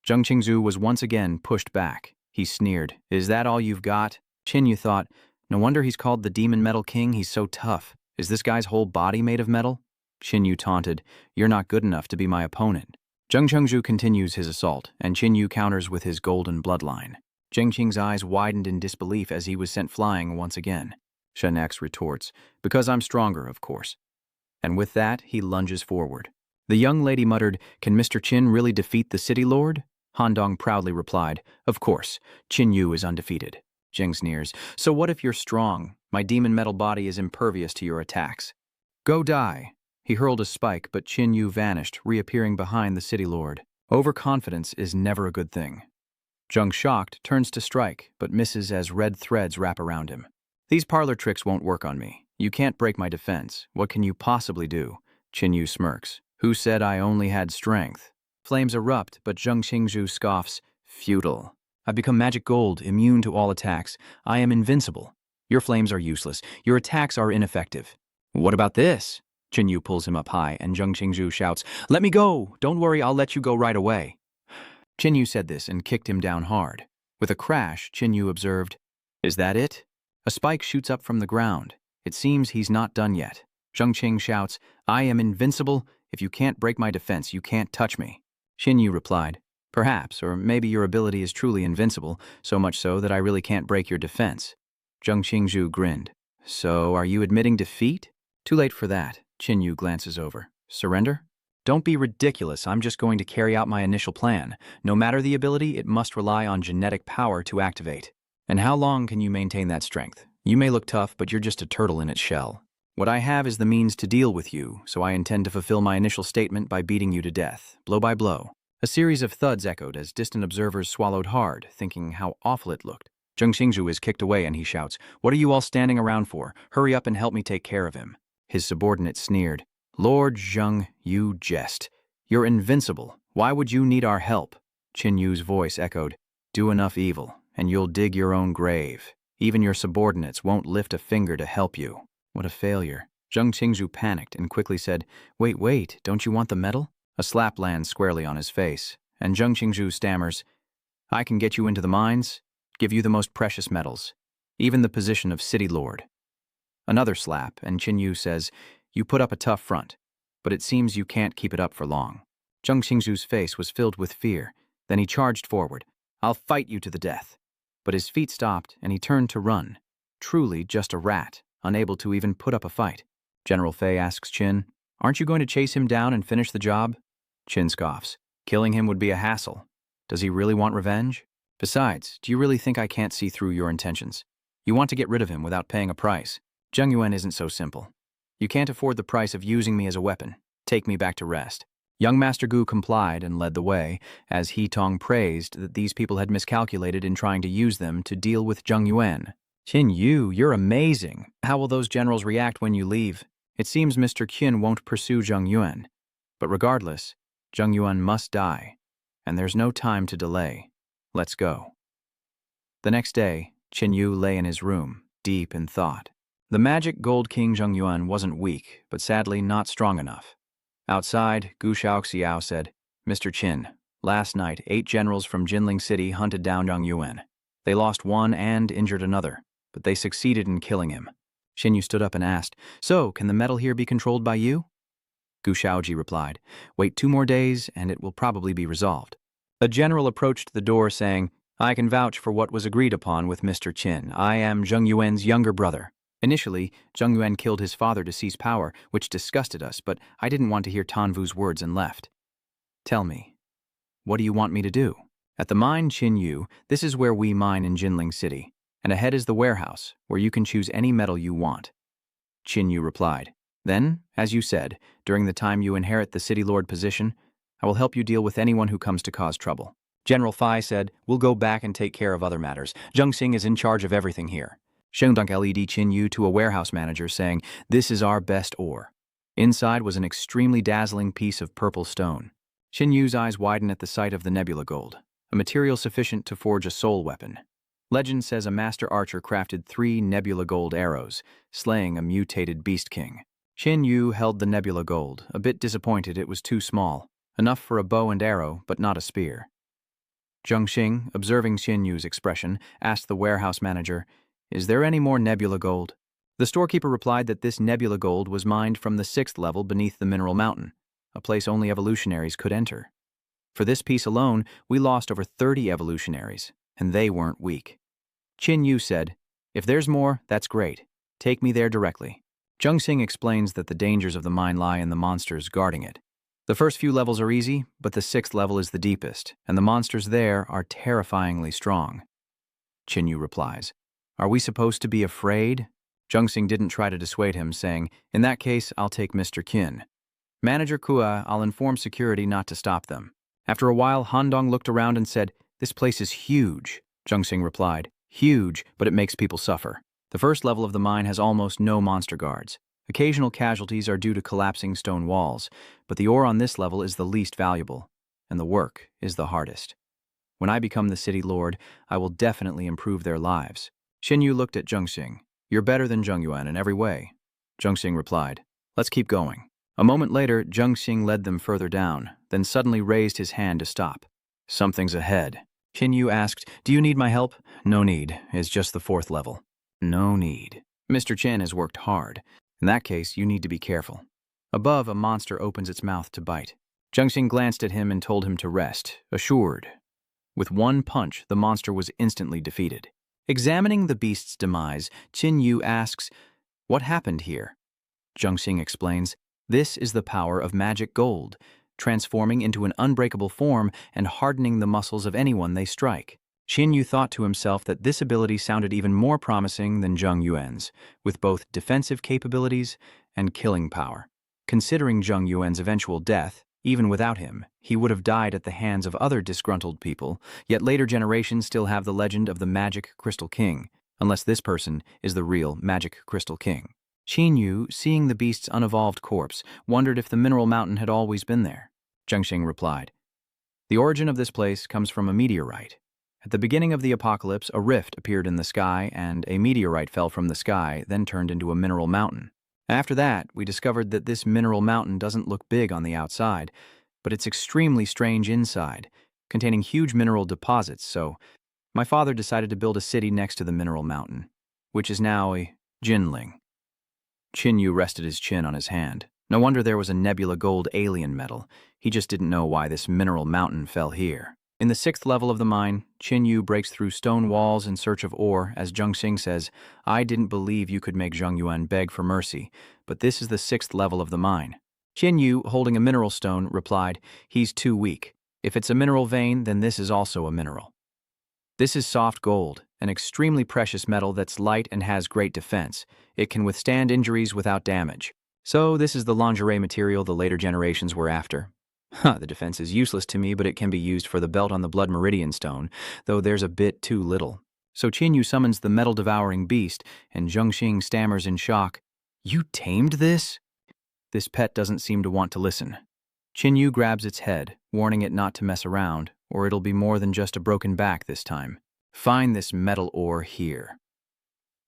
Zheng Qingzhu was once again pushed back. He sneered. Is that all you've got? Qin Yu thought, no wonder he's called the Demon Metal King, he's so tough. Is this guy's whole body made of metal? Qin Yu taunted, you're not good enough to be my opponent. Zheng Qingzhu continues his assault, and Qin Yu counters with his golden bloodline. Zheng Qing's eyes widened in disbelief as he was sent flying once again. Shen X retorts, because I'm stronger, of course. And with that, he lunges forward. The young lady muttered, can Mr. Qin really defeat the city lord? Han Dong proudly replied, of course, Qin Yu is undefeated. Jing sneers, so what if you're strong? My demon metal body is impervious to your attacks. Go die. He hurled a spike, but Qin Yu vanished, reappearing behind the city lord. Overconfidence is never a good thing. Zheng, shocked, turns to strike, but misses as red threads wrap around him. These parlor tricks won't work on me. You can't break my defense. What can you possibly do? Qin Yu smirks. Who said I only had strength? Flames erupt, but Zheng Qingzhu scoffs, futile. I've become magic gold, immune to all attacks. I am invincible. Your flames are useless. Your attacks are ineffective. What about this? Qin Yu pulls him up high, and Zheng Qingzhu shouts, let me go! Don't worry, I'll let you go right away. Qin Yu said this and kicked him down hard. With a crash, Qin Yu observed, is that it? A spike shoots up from the ground. It seems he's not done yet. Zheng Qing shouts, I am invincible. If you can't break my defense, you can't touch me. Qin Yu replied, perhaps, or maybe your ability is truly invincible, so much so that I really can't break your defense. Zheng Qingzhu grinned. So, are you admitting defeat? Too late for that. Qin Yu glances over. Surrender? Don't be ridiculous, I'm just going to carry out my initial plan. No matter the ability, it must rely on genetic power to activate. And how long can you maintain that strength? You may look tough, but you're just a turtle in its shell. What I have is the means to deal with you, so I intend to fulfill my initial statement by beating you to death, blow by blow. A series of thuds echoed as distant observers swallowed hard, thinking how awful it looked. Zheng Qingzhu is kicked away and he shouts, what are you all standing around for? Hurry up and help me take care of him. His subordinate sneered, Lord Zheng, you jest. You're invincible. Why would you need our help? Qin Yu's voice echoed, do enough evil, and you'll dig your own grave. Even your subordinates won't lift a finger to help you. What a failure. Zheng Qingzhu panicked and quickly said, wait, don't you want the medal? A slap lands squarely on his face, and Zheng Qingzhu stammers, I can get you into the mines, give you the most precious metals, even the position of city lord. Another slap, and Qin Yu says, you put up a tough front, but it seems you can't keep it up for long. Zheng Qingzhu's face was filled with fear. Then he charged forward. I'll fight you to the death. But his feet stopped, and he turned to run. Truly just a rat, unable to even put up a fight. General Fei asks Qin, aren't you going to chase him down and finish the job? Qin scoffs. Killing him would be a hassle. Does he really want revenge? Besides, do you really think I can't see through your intentions? You want to get rid of him without paying a price. Zheng Yuan isn't so simple. You can't afford the price of using me as a weapon. Take me back to rest. Young Master Gu complied and led the way, as He Tong praised that these people had miscalculated in trying to use them to deal with Zheng Yuan. Qin Yu, you're amazing. How will those generals react when you leave? It seems Mr. Qin won't pursue Zheng Yuan. But regardless, Zheng Yuan must die, and there's no time to delay. Let's go. The next day, Qin Yu lay in his room, deep in thought. The magic gold king Zheng Yuan wasn't weak, but sadly not strong enough. Outside, Gu Shaoxiao said, Mr. Qin, last night 8 generals from Jinling City hunted down Zheng Yuan. They lost one and injured another, but they succeeded in killing him. Qin Yu stood up and asked, so, can the metal here be controlled by you? Gu Shaoji replied, wait 2 more days and it will probably be resolved. A general approached the door saying, I can vouch for what was agreed upon with Mr. Qin. I am Zheng Yuan's younger brother. Initially, Zheng Yuan killed his father to seize power, which disgusted us, but I didn't want to hear Tanvu's words and left. Tell me, what do you want me to do? At the mine Qin Yu, this is where we mine in Jinling City, and ahead is the warehouse, where you can choose any metal you want. Qin Yu replied, then, as you said, during the time you inherit the city lord position, I will help you deal with anyone who comes to cause trouble. General Fai said, we'll go back and take care of other matters. Zheng Xing is in charge of everything here. Shengdunk led Qin Yu to a warehouse manager saying, this is our best ore. Inside was an extremely dazzling piece of purple stone. Qin Yu's eyes widened at the sight of the nebula gold, a material sufficient to forge a soul weapon. Legend says a master archer crafted 3 nebula gold arrows, slaying a mutated beast king. Qin Yu held the nebula gold, a bit disappointed it was too small, enough for a bow and arrow, but not a spear. Zhengxing, observing Xin Yu's expression, asked the warehouse manager, "Is there any more nebula gold?" The storekeeper replied that this nebula gold was mined from the 6th level beneath the mineral mountain, a place only evolutionaries could enter. For this piece alone, we lost over 30 evolutionaries, and they weren't weak. Xin Yu said, "If there's more, that's great. Take me there directly." Zhengxing explains that the dangers of the mine lie in the monsters guarding it. The first few levels are easy, but the 6th level is the deepest, and the monsters there are terrifyingly strong. Xin Yu replies, "Are we supposed to be afraid?" Zhengxing didn't try to dissuade him, saying, "In that case, I'll take Mr. Qin. Manager Kua, I'll inform security not to stop them." After a while, Handong looked around and said, "This place is huge." Zhengxing replied, "Huge, but it makes people suffer. The first level of the mine has almost no monster guards. Occasional casualties are due to collapsing stone walls, but the ore on this level is the least valuable, and the work is the hardest. When I become the city lord, I will definitely improve their lives." Xin Yu looked at Zhengxing. "You're better than Zhengyuan in every way." Zhengxing replied, "Let's keep going." A moment later, Zhengxing led them further down, then suddenly raised his hand to stop. "Something's ahead." Xin Yu asked, "Do you need my help?" "No need. It's just the 4th level." "No need. Mr. Chen has worked hard. In that case, you need to be careful." Above, a monster opens its mouth to bite. Zhengxing glanced at him and told him to rest, assured. With one punch, the monster was instantly defeated. Examining the beast's demise, Xin Yu asks, "What happened here?" Zhengxing explains, "This is the power of magic gold, transforming into an unbreakable form and hardening the muscles of anyone they strike." Xin Yu thought to himself that this ability sounded even more promising than Zheng Yuan's, with both defensive capabilities and killing power. Considering Zheng Yuan's eventual death, even without him, he would have died at the hands of other disgruntled people, yet later generations still have the legend of the Magic Crystal King, unless this person is the real Magic Crystal King. Xin Yu, seeing the beast's unevolved corpse, wondered if the mineral mountain had always been there. Zhengxing replied, "The origin of this place comes from a meteorite. At the beginning of the apocalypse, a rift appeared in the sky, and a meteorite fell from the sky, then turned into a mineral mountain. After that, we discovered that this mineral mountain doesn't look big on the outside, but it's extremely strange inside, containing huge mineral deposits, so my father decided to build a city next to the mineral mountain, which is now a Jinling." Xin Yu rested his chin on his hand. No wonder there was a nebula gold alien metal. He just didn't know why this mineral mountain fell here. In the 6th level of the mine, Xin Yu breaks through stone walls in search of ore, as Zhengxing says, "I didn't believe you could make Zheng Yuan beg for mercy, but this is the 6th level of the mine." Xin Yu, holding a mineral stone, replied, "He's too weak. If it's a mineral vein, then this is also a mineral. This is soft gold, an extremely precious metal that's light and has great defense. It can withstand injuries without damage. So this is the lingerie material the later generations were after. The defense is useless to me, but it can be used for the belt on the Blood Meridian Stone, though there's a bit too little." So Xin Yu summons the metal-devouring beast, and Zhengxing stammers in shock, "You tamed this?" This pet doesn't seem to want to listen. Xin Yu grabs its head, warning it not to mess around, or it'll be more than just a broken back this time. "Find this metal ore here."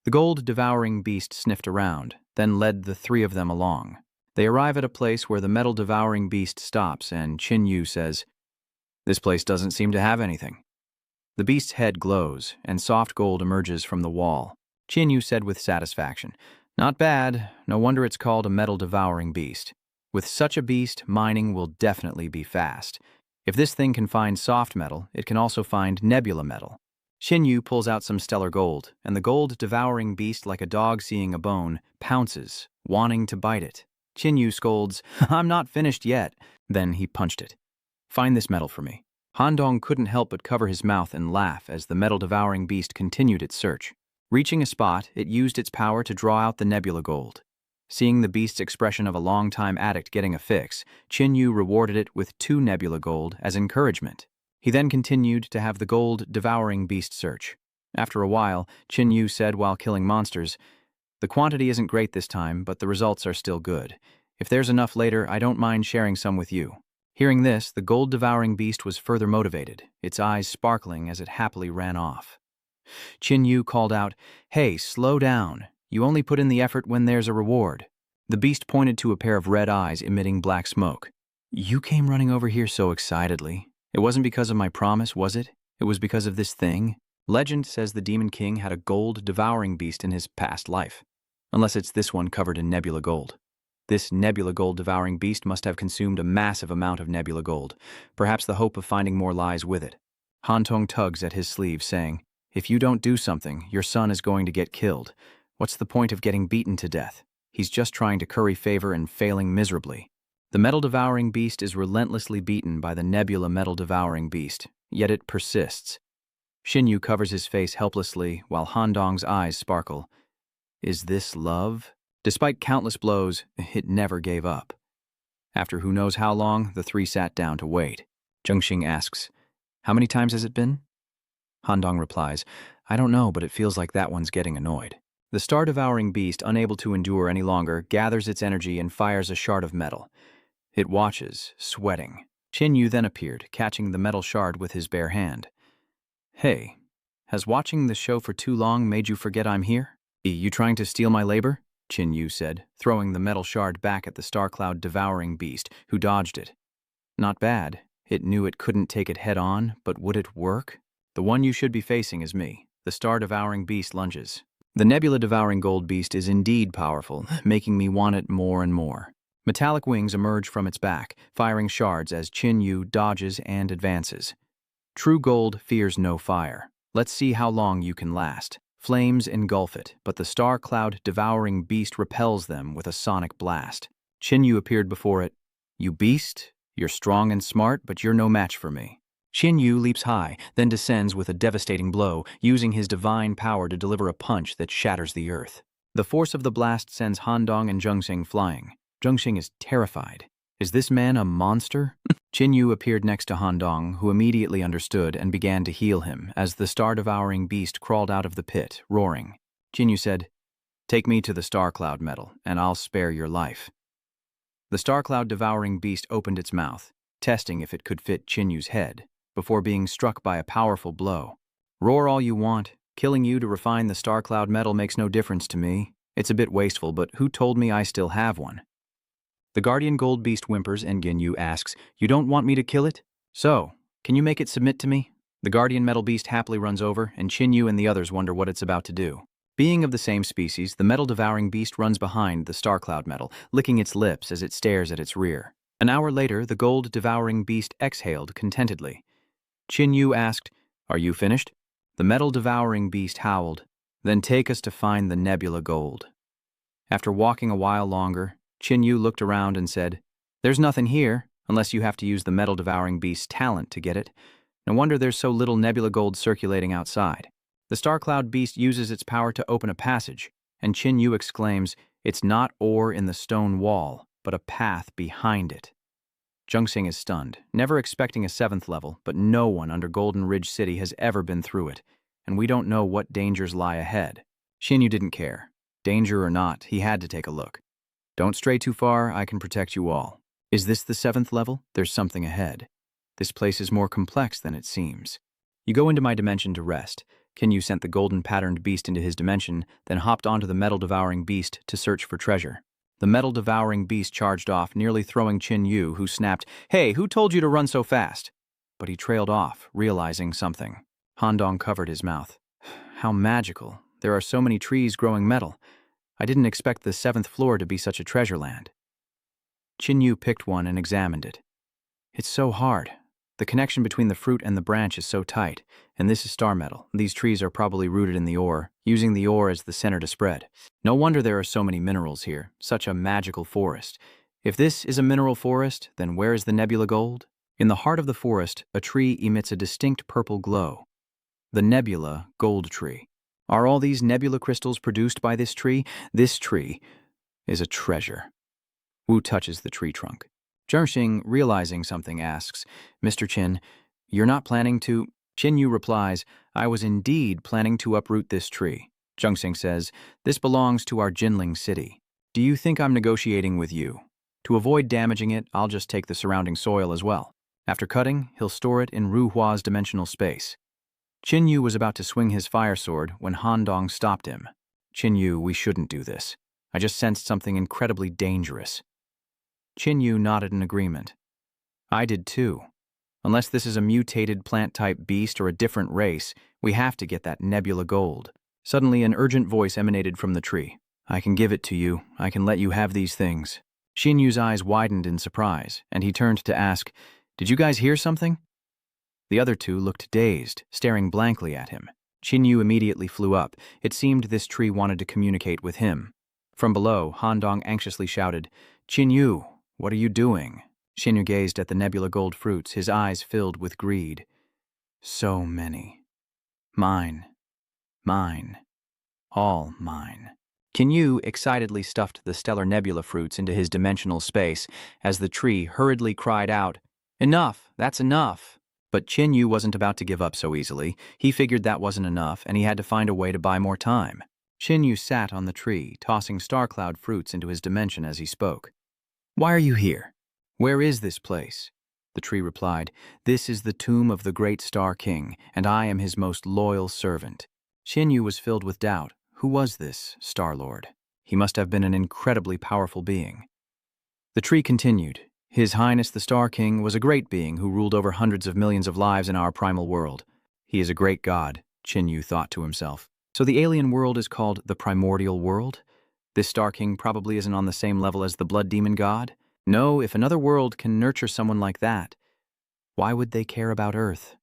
The gold-devouring beast sniffed around, then led the 3 of them along. They arrive at a place where the metal-devouring beast stops, and Xin Yu says, "This place doesn't seem to have anything." The beast's head glows, and soft gold emerges from the wall. Xin Yu said with satisfaction, "Not bad. No wonder it's called a metal-devouring beast. With such a beast, mining will definitely be fast. If this thing can find soft metal, it can also find nebula metal." Xin Yu pulls out some stellar gold, and the gold-devouring beast, like a dog seeing a bone, pounces, wanting to bite it. Xin Yu scolds, "I'm not finished yet." Then he punched it. "Find this metal for me." Handong couldn't help but cover his mouth and laugh as the metal-devouring beast continued its search. Reaching a spot, it used its power to draw out the nebula gold. Seeing the beast's expression of a long-time addict getting a fix, Xin Yu rewarded it with 2 nebula gold as encouragement. He then continued to have the gold-devouring beast search. After a while, Xin Yu said while killing monsters, "The quantity isn't great this time, but the results are still good. If there's enough later, I don't mind sharing some with you." Hearing this, the gold-devouring beast was further motivated, its eyes sparkling as it happily ran off. Xin Yu called out, "Hey, slow down. You only put in the effort when there's a reward." The beast pointed to a pair of red eyes emitting black smoke. "You came running over here so excitedly. It wasn't because of my promise, was it?" It was because of this thing? Legend says the Demon King had a gold devouring beast in his past life. Unless it's this one covered in nebula gold. This nebula gold devouring beast must have consumed a massive amount of nebula gold. Perhaps the hope of finding more lies with it. Hantong tugs at his sleeve, saying, "If you don't do something, your son is going to get killed. What's the point of getting beaten to death? He's just trying to curry favor and failing miserably." The metal-devouring beast is relentlessly beaten by the nebula metal-devouring beast, yet it persists. Shinyu covers his face helplessly while Handong's eyes sparkle. Is this love? Despite countless blows, it never gave up. After who knows how long, the three sat down to wait. Zhengxing asks, "How many times has it been?" Handong replies, "I don't know, but it feels like that one's getting annoyed." The star-devouring beast, unable to endure any longer, gathers its energy and fires a shard of metal. It watches, sweating. Qin then appeared, catching the metal shard with his bare hand. "Hey, has watching the show for too long made you forget I'm here? You trying to steal my labor?" Qin said, throwing the metal shard back at the star-cloud-devouring beast, who dodged it. Not bad. It knew it couldn't take it head-on, but would it work? "The one you should be facing is me." The star-devouring beast lunges. The nebula-devouring gold beast is indeed powerful, making me want it more and more. Metallic wings emerge from its back, firing shards as Qin dodges and advances. True gold fears no fire. Let's see how long you can last. Flames engulf it, but the star-cloud-devouring beast repels them with a sonic blast. Qin appeared before it. "You beast? You're strong and smart, but you're no match for me." Qin leaps high, then descends with a devastating blow, using his divine power to deliver a punch that shatters the earth. The force of the blast sends Handong and Zhengxing flying. Zhengxing is terrified. Is this man a monster? Qin appeared next to Handong, who immediately understood and began to heal him as the star-devouring beast crawled out of the pit, roaring. Qin said, "Take me to the star cloud metal, and I'll spare your life." The star cloud-devouring beast opened its mouth, testing if it could fit Qin's head, before being struck by a powerful blow. "Roar all you want. Killing you to refine the star cloud metal makes no difference to me. It's a bit wasteful, but who told me I still have one?" The guardian gold beast whimpers and Ginyu asks, "You don't want me to kill it? So, can you make it submit to me?" The guardian metal beast happily runs over, and Qin and the others wonder what it's about to do. Being of the same species, the metal-devouring beast runs behind the star cloud metal, licking its lips as it stares at its rear. An hour later, the gold-devouring beast exhaled contentedly. Qin asked, "Are you finished?" The metal-devouring beast howled, "Then take us to find the nebula gold." After walking a while longer, Qin looked around and said, "There's nothing here, unless you have to use the metal-devouring beast's talent to get it. No wonder there's so little nebula gold circulating outside." The star cloud beast uses its power to open a passage, and Qin exclaims, "It's not ore in the stone wall, but a path behind it." Zhengxing is stunned, never expecting a 7th level, but no one under Golden Ridge City has ever been through it, and we don't know what dangers lie ahead. Qin didn't care. Danger or not, he had to take a look. "Don't stray too far, I can protect you all." Is this the 7th level? There's something ahead. This place is more complex than it seems. You go into my dimension to rest. Qin sent the golden-patterned beast into his dimension, then hopped onto the metal-devouring beast to search for treasure. The metal-devouring beast charged off, nearly throwing Qin, who snapped, "Hey, who told you to run so fast?" But he trailed off, realizing something. Handong covered his mouth. "How magical. There are so many trees growing metal. I didn't expect the 7th floor to be such a treasure land." Qin picked one and examined it. "It's so hard. The connection between the fruit and the branch is so tight, and this is star metal. These trees are probably rooted in the ore, using the ore as the center to spread. No wonder there are so many minerals here, such a magical forest. If this is a mineral forest, then where is the nebula gold?" In the heart of the forest, a tree emits a distinct purple glow. The nebula gold tree. Are all these nebula crystals produced by this tree? This tree is a treasure. Wu touches the tree trunk. Zhengxing, realizing something, asks, "Mr. Qin, you're not planning to—" Qin replies, "I was indeed planning to uproot this tree." Zhengxing says, "This belongs to our Jinling city. Do you think I'm negotiating with you? To avoid damaging it, I'll just take the surrounding soil as well. After cutting, he'll store it in Ru Hua's dimensional space." Qin was about to swing his fire sword when Handong stopped him. "Qin, we shouldn't do this. I just sensed something incredibly dangerous." Qin nodded in agreement. "I did too. Unless this is a mutated plant-type beast or a different race, we have to get that nebula gold. Suddenly, an urgent voice emanated from the tree. I can give it to you. I can let you have these things. Qinyu's eyes widened in surprise, and he turned to ask, Did you guys hear something? The other two looked dazed, staring blankly at him. Qinyu immediately flew up. It seemed this tree wanted to communicate with him. From below, Handong anxiously shouted, Qinyu, what are you doing? Qinyu gazed at the nebula gold fruits, his eyes filled with greed. So many. Mine. Mine. All mine. Qinyu excitedly stuffed the stellar nebula fruits into his dimensional space as the tree hurriedly cried out, Enough! That's enough! But Qinyu wasn't about to give up so easily. He figured that wasn't enough, and he had to find a way to buy more time. Qinyu sat on the tree, tossing star cloud fruits into his dimension as he spoke. Why are you here? Where is this place? The tree replied, This is the tomb of the great Star King, and I am his most loyal servant. Qinyu was filled with doubt. Who was this Star Lord? He must have been an incredibly powerful being. The tree continued. His Highness the Star King was a great being who ruled over hundreds of millions of lives in our primal world. He is a great god, Qinyu thought to himself. So the alien world is called the primordial world? This Star King probably isn't on the same level as the blood demon god? No, if another world can nurture someone like that, why would they care about Earth?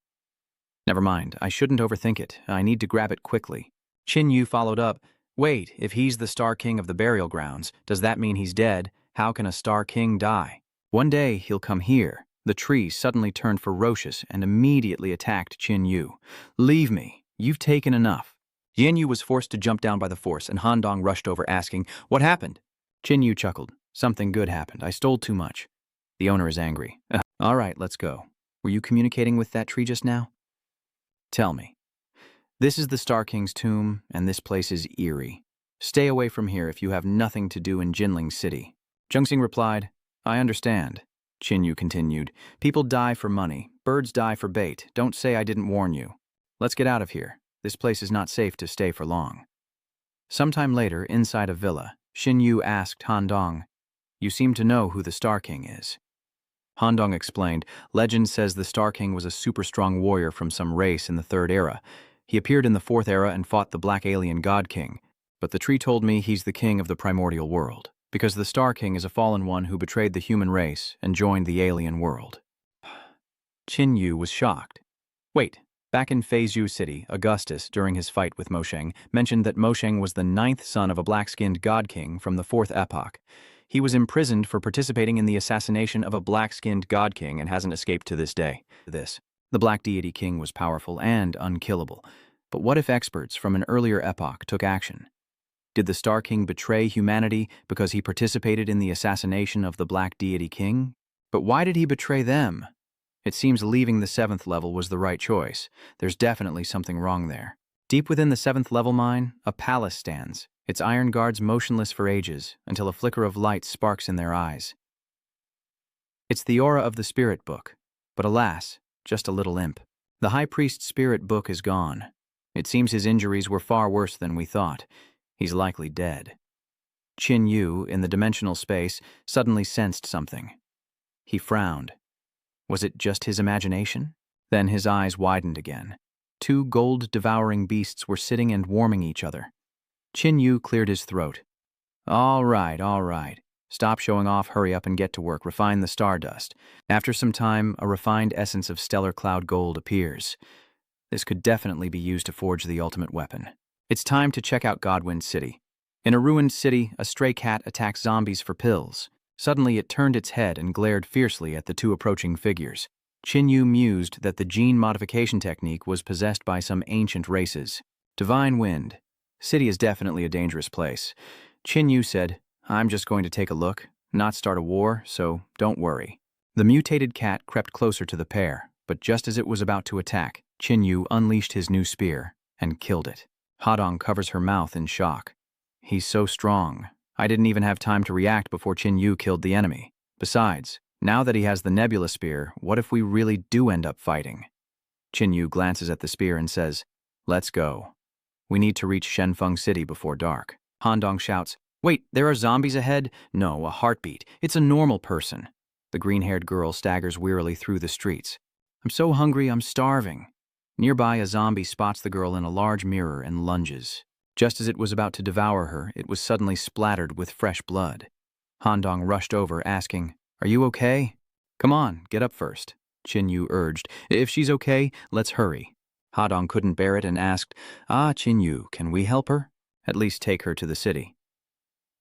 Never mind, I shouldn't overthink it. I need to grab it quickly. Qinyu followed up, Wait, if he's the Star King of the burial grounds, does that mean he's dead? How can a Star King die? One day he'll come here. The tree suddenly turned ferocious and immediately attacked Qinyu. Leave me. You've taken enough. Yanyu was forced to jump down by the force, and Handong rushed over asking, What happened? Qinyu chuckled. Something good happened. I stole too much. The owner is angry. All right, let's go. Were you communicating with that tree just now? Tell me. This is the Star King's tomb, and this place is eerie. Stay away from here if you have nothing to do in Jinling City. Zhengxing replied, I understand. Qinyu continued, People die for money. Birds die for bait. Don't say I didn't warn you. Let's get out of here. This place is not safe to stay for long. Sometime later, inside a villa, Qinyu asked Handong, You seem to know who the Star King is. Handong explained, Legend says the Star King was a super-strong warrior from some race in the Third Era. He appeared in the Fourth Era and fought the Black Alien God King, but the tree told me he's the king of the primordial world, because the Star King is a fallen one who betrayed the human race and joined the alien world. Qinyu was shocked. Wait, back in Feizhou City, Augustus, during his fight with Mosheng, mentioned that Mosheng was the 9th son of a black-skinned god king from the 4th epoch. He was imprisoned for participating in the assassination of a black-skinned god king and hasn't escaped to this day. The black deity king was powerful and unkillable. But what if experts from an earlier epoch took action? Did the Star King betray humanity because he participated in the assassination of the black deity king? But why did he betray them? It seems leaving the 7th level was the right choice. There's definitely something wrong there. Deep within the 7th level mine, a palace stands, its iron guards motionless for ages, until a flicker of light sparks in their eyes. It's the aura of the spirit book, but alas, just a little imp. The high priest's spirit book is gone. It seems his injuries were far worse than we thought. He's likely dead. Qinyu, in the dimensional space, suddenly sensed something. He frowned. Was it just his imagination? Then his eyes widened again. 2 gold-devouring beasts were sitting and warming each other. Qinyu cleared his throat. All right. Stop showing off, hurry up and get to work, refine the stardust. After some time, a refined essence of stellar cloud gold appears. This could definitely be used to forge the ultimate weapon. It's time to check out Godwind City. In a ruined city, a stray cat attacks zombies for pills. Suddenly it turned its head and glared fiercely at the 2 approaching figures. Qinyu mused that the gene modification technique was possessed by some ancient races. Divine Wind. City is definitely a dangerous place. Qinyu said, I'm just going to take a look, not start a war, so don't worry. The mutated cat crept closer to the pair, but just as it was about to attack, Qinyu unleashed his new spear and killed it. Hadong covers her mouth in shock. He's so strong. I didn't even have time to react before Qinyu killed the enemy. Besides, now that he has the nebula spear, what if we really do end up fighting? Qinyu glances at the spear and says, Let's go. We need to reach Shenfeng City before dark. Handong shouts, Wait, there are zombies ahead? No, a heartbeat. It's a normal person. The green-haired girl staggers wearily through the streets. I'm so hungry, I'm starving. Nearby, a zombie spots the girl in a large mirror and lunges. Just as it was about to devour her, it was suddenly splattered with fresh blood. Handong rushed over, asking, "Are you okay?" "Come on, get up first," Qin Yu urged. "If she's okay, let's hurry." Handong couldn't bear it and asked, Qin Yu, can we help her? At least take her to the city."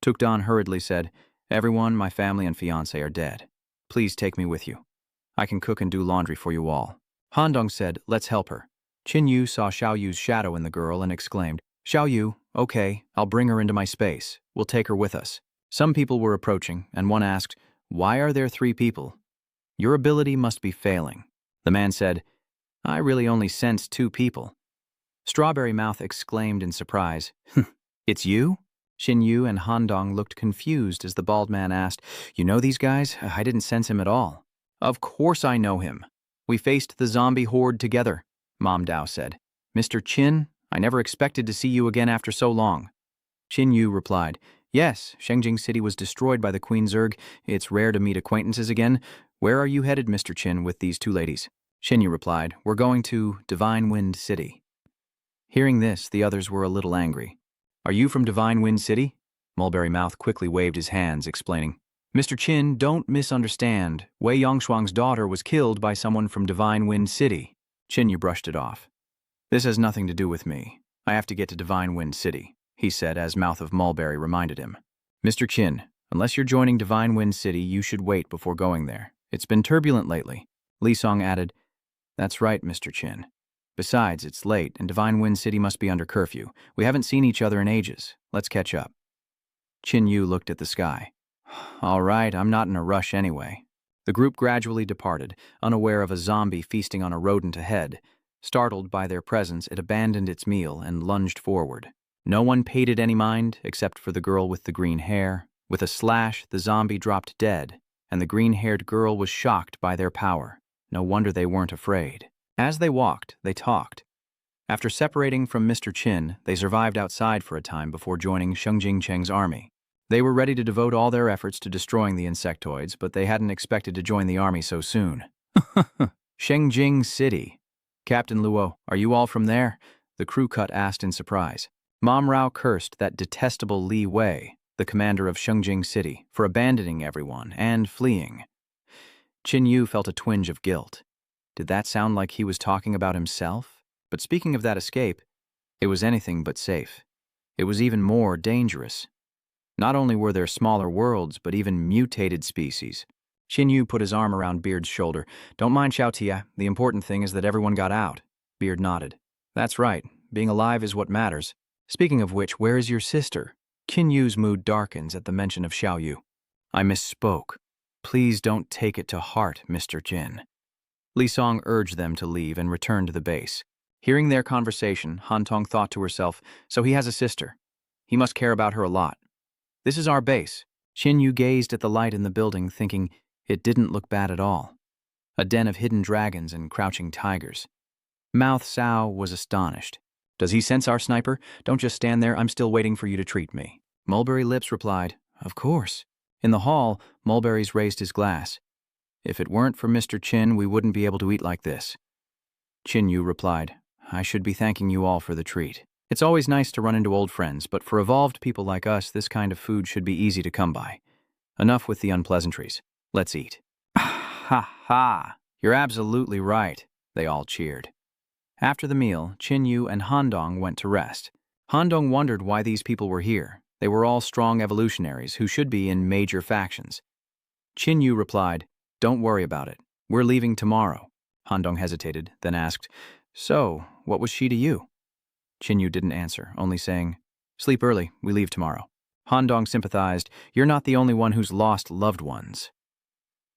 Tukdan hurriedly said, "Everyone, my family and fiancé are dead. Please take me with you. I can cook and do laundry for you all." Handong said, "Let's help her." Qin Yu saw Xiao Yu's shadow in the girl and exclaimed, "Xiao Yu, okay, I'll bring her into my space. We'll take her with us." Some people were approaching, and one asked, "Why are there 3 people? Your ability must be failing." The man said, "I really only sense 2 people." Strawberry Mouth exclaimed in surprise, "It's you?" Qin Yu and Handong looked confused as the bald man asked, "You know these guys? I didn't sense him at all." "Of course I know him. We faced the zombie horde together," Mom Dao said. "Mr. Qin, I never expected to see you again after so long." Qin Yu replied, "Yes, Shengjing City was destroyed by the Queen Zerg. It's rare to meet acquaintances again. Where are you headed, Mr. Qin, with these 2 ladies?" Qin Yu replied, "We're going to Divine Wind City." Hearing this, the others were a little angry. "Are you from Divine Wind City?" Mulberry Mouth quickly waved his hands, explaining, "Mr. Qin, don't misunderstand. Wei Yongshuang's daughter was killed by someone from Divine Wind City." Qin Yu brushed it off. "This has nothing to do with me. I have to get to Divine Wind City," he said as Mouth of Mulberry reminded him. "Mr. Qin, unless you're joining Divine Wind City, you should wait before going there. It's been turbulent lately." Li Song added, "That's right, Mr. Qin. Besides, it's late, and Divine Wind City must be under curfew. We haven't seen each other in ages. Let's catch up." Qin Yu looked at the sky. "All right, I'm not in a rush anyway." The group gradually departed, unaware of a zombie feasting on a rodent ahead. Startled by their presence, it abandoned its meal and lunged forward. No one paid it any mind, except for the girl with the green hair. With a slash, the zombie dropped dead, and the green-haired girl was shocked by their power. No wonder they weren't afraid. As they walked, they talked. After separating from Mr. Qin, they survived outside for a time before joining Sheng Jingcheng's army. They were ready to devote all their efforts to destroying the insectoids, but they hadn't expected to join the army so soon. Shengjing City. "Captain Luo, are you all from there?" the crew cut asked in surprise. Mom Rao cursed that detestable Li Wei, the commander of Shengjing City, for abandoning everyone and fleeing. Qin Yu felt a twinge of guilt. Did that sound like he was talking about himself? But speaking of that escape, it was anything but safe. It was even more dangerous. Not only were there smaller worlds, but even mutated species. Qin Yu put his arm around Beard's shoulder. "Don't mind Xiao Tia. The important thing is that everyone got out." Beard nodded. "That's right. Being alive is what matters. Speaking of which, where is your sister?" Qin Yu's mood darkens at the mention of Xiao Yu. "I misspoke. Please don't take it to heart, Mr. Jin." Li Song urged them to leave and return to the base. Hearing their conversation, Han Tong thought to herself, so he has a sister. He must care about her a lot. "This is our base." Qin Yu gazed at the light in the building, thinking it didn't look bad at all. A den of hidden dragons and crouching tigers. Mouth Sao was astonished. "Does he sense our sniper? Don't just stand there, I'm still waiting for you to treat me." Mulberry Lips replied, "Of course." In the hall, Mulberries raised his glass. "If it weren't for Mr. Qin, we wouldn't be able to eat like this." Qin Yu replied, "I should be thanking you all for the treat. It's always nice to run into old friends, but for evolved people like us, this kind of food should be easy to come by. Enough with the unpleasantries. Let's eat." "Ha ha! You're absolutely right," they all cheered. After the meal, Qin Yu and Handong went to rest. Handong wondered why these people were here. They were all strong evolutionaries who should be in major factions. Qin Yu replied, "Don't worry about it. We're leaving tomorrow." Handong hesitated, then asked, "So, what was she to you?" Qin Yu didn't answer, only saying, "Sleep early, we leave tomorrow." Handong sympathized, "You're not the only one who's lost loved ones."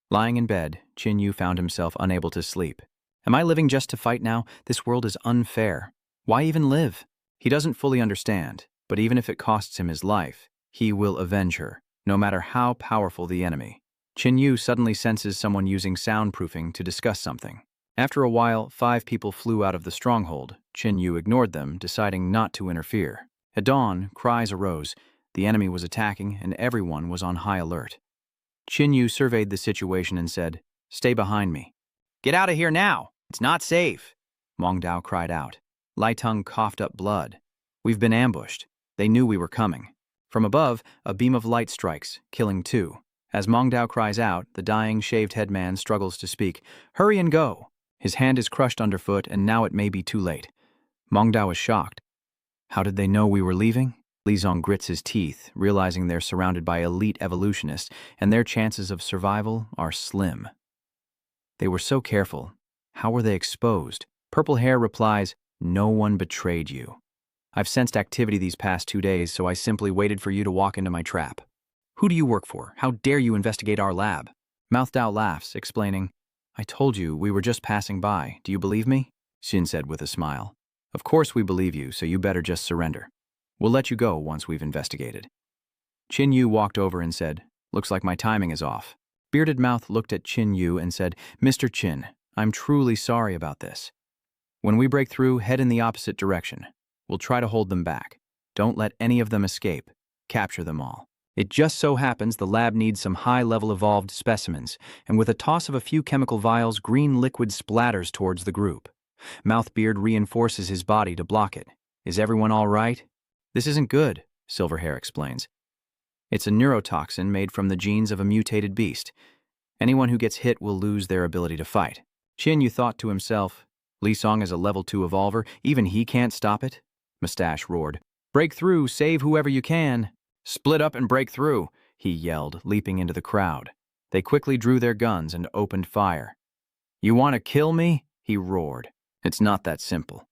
Lying in bed, Qin Yu found himself unable to sleep. Am I living just to fight now? This world is unfair. Why even live? He doesn't fully understand, but even if it costs him his life, he will avenge her, no matter how powerful the enemy. Qin Yu suddenly senses someone using soundproofing to discuss something. After a while, 5 people flew out of the stronghold. Qin Yu ignored them, deciding not to interfere. At dawn, cries arose. The enemy was attacking, and everyone was on high alert. Qin Yu surveyed the situation and said, "Stay behind me." "Get out of here now!" It's not safe, Mong Dao cried out. Lai Tung coughed up blood. We've been ambushed. They knew we were coming. From above, a beam of light strikes, killing two. As Mong Dao cries out, the dying, shaved-head man struggles to speak. Hurry and go! His hand is crushed underfoot, and now it may be too late. Mong Dao is shocked. How did they know we were leaving? Li Zong grits his teeth, realizing they're surrounded by elite evolutionists, and their chances of survival are slim. They were so careful. How were they exposed? Purple Hair replies, no one betrayed you. I've sensed activity these past 2 days, so I simply waited for you to walk into my trap. Who do you work for? How dare you investigate our lab? Mouth Dao laughs, explaining, I told you we were just passing by. Do you believe me? Xin said with a smile. Of course we believe you, so you better just surrender. We'll let you go once we've investigated. Qin Yu walked over and said, looks like my timing is off. Bearded Mouth looked at Qin Yu and said, Mr. Qin, I'm truly sorry about this. When we break through, head in the opposite direction. We'll try to hold them back. Don't let any of them escape. Capture them all. It just so happens the lab needs some high-level evolved specimens, and with a toss of a few chemical vials, green liquid splatters towards the group. Mouthbeard reinforces his body to block it. Is everyone all right? This isn't good, Silverhair explains. It's a neurotoxin made from the genes of a mutated beast. Anyone who gets hit will lose their ability to fight. Qin Yu thought to himself, Li Song is a level 2 evolver, even he can't stop it? Mustache roared, break through, save whoever you can. Split up and break through, he yelled, leaping into the crowd. They quickly drew their guns and opened fire. You want to kill me? He roared. It's not that simple.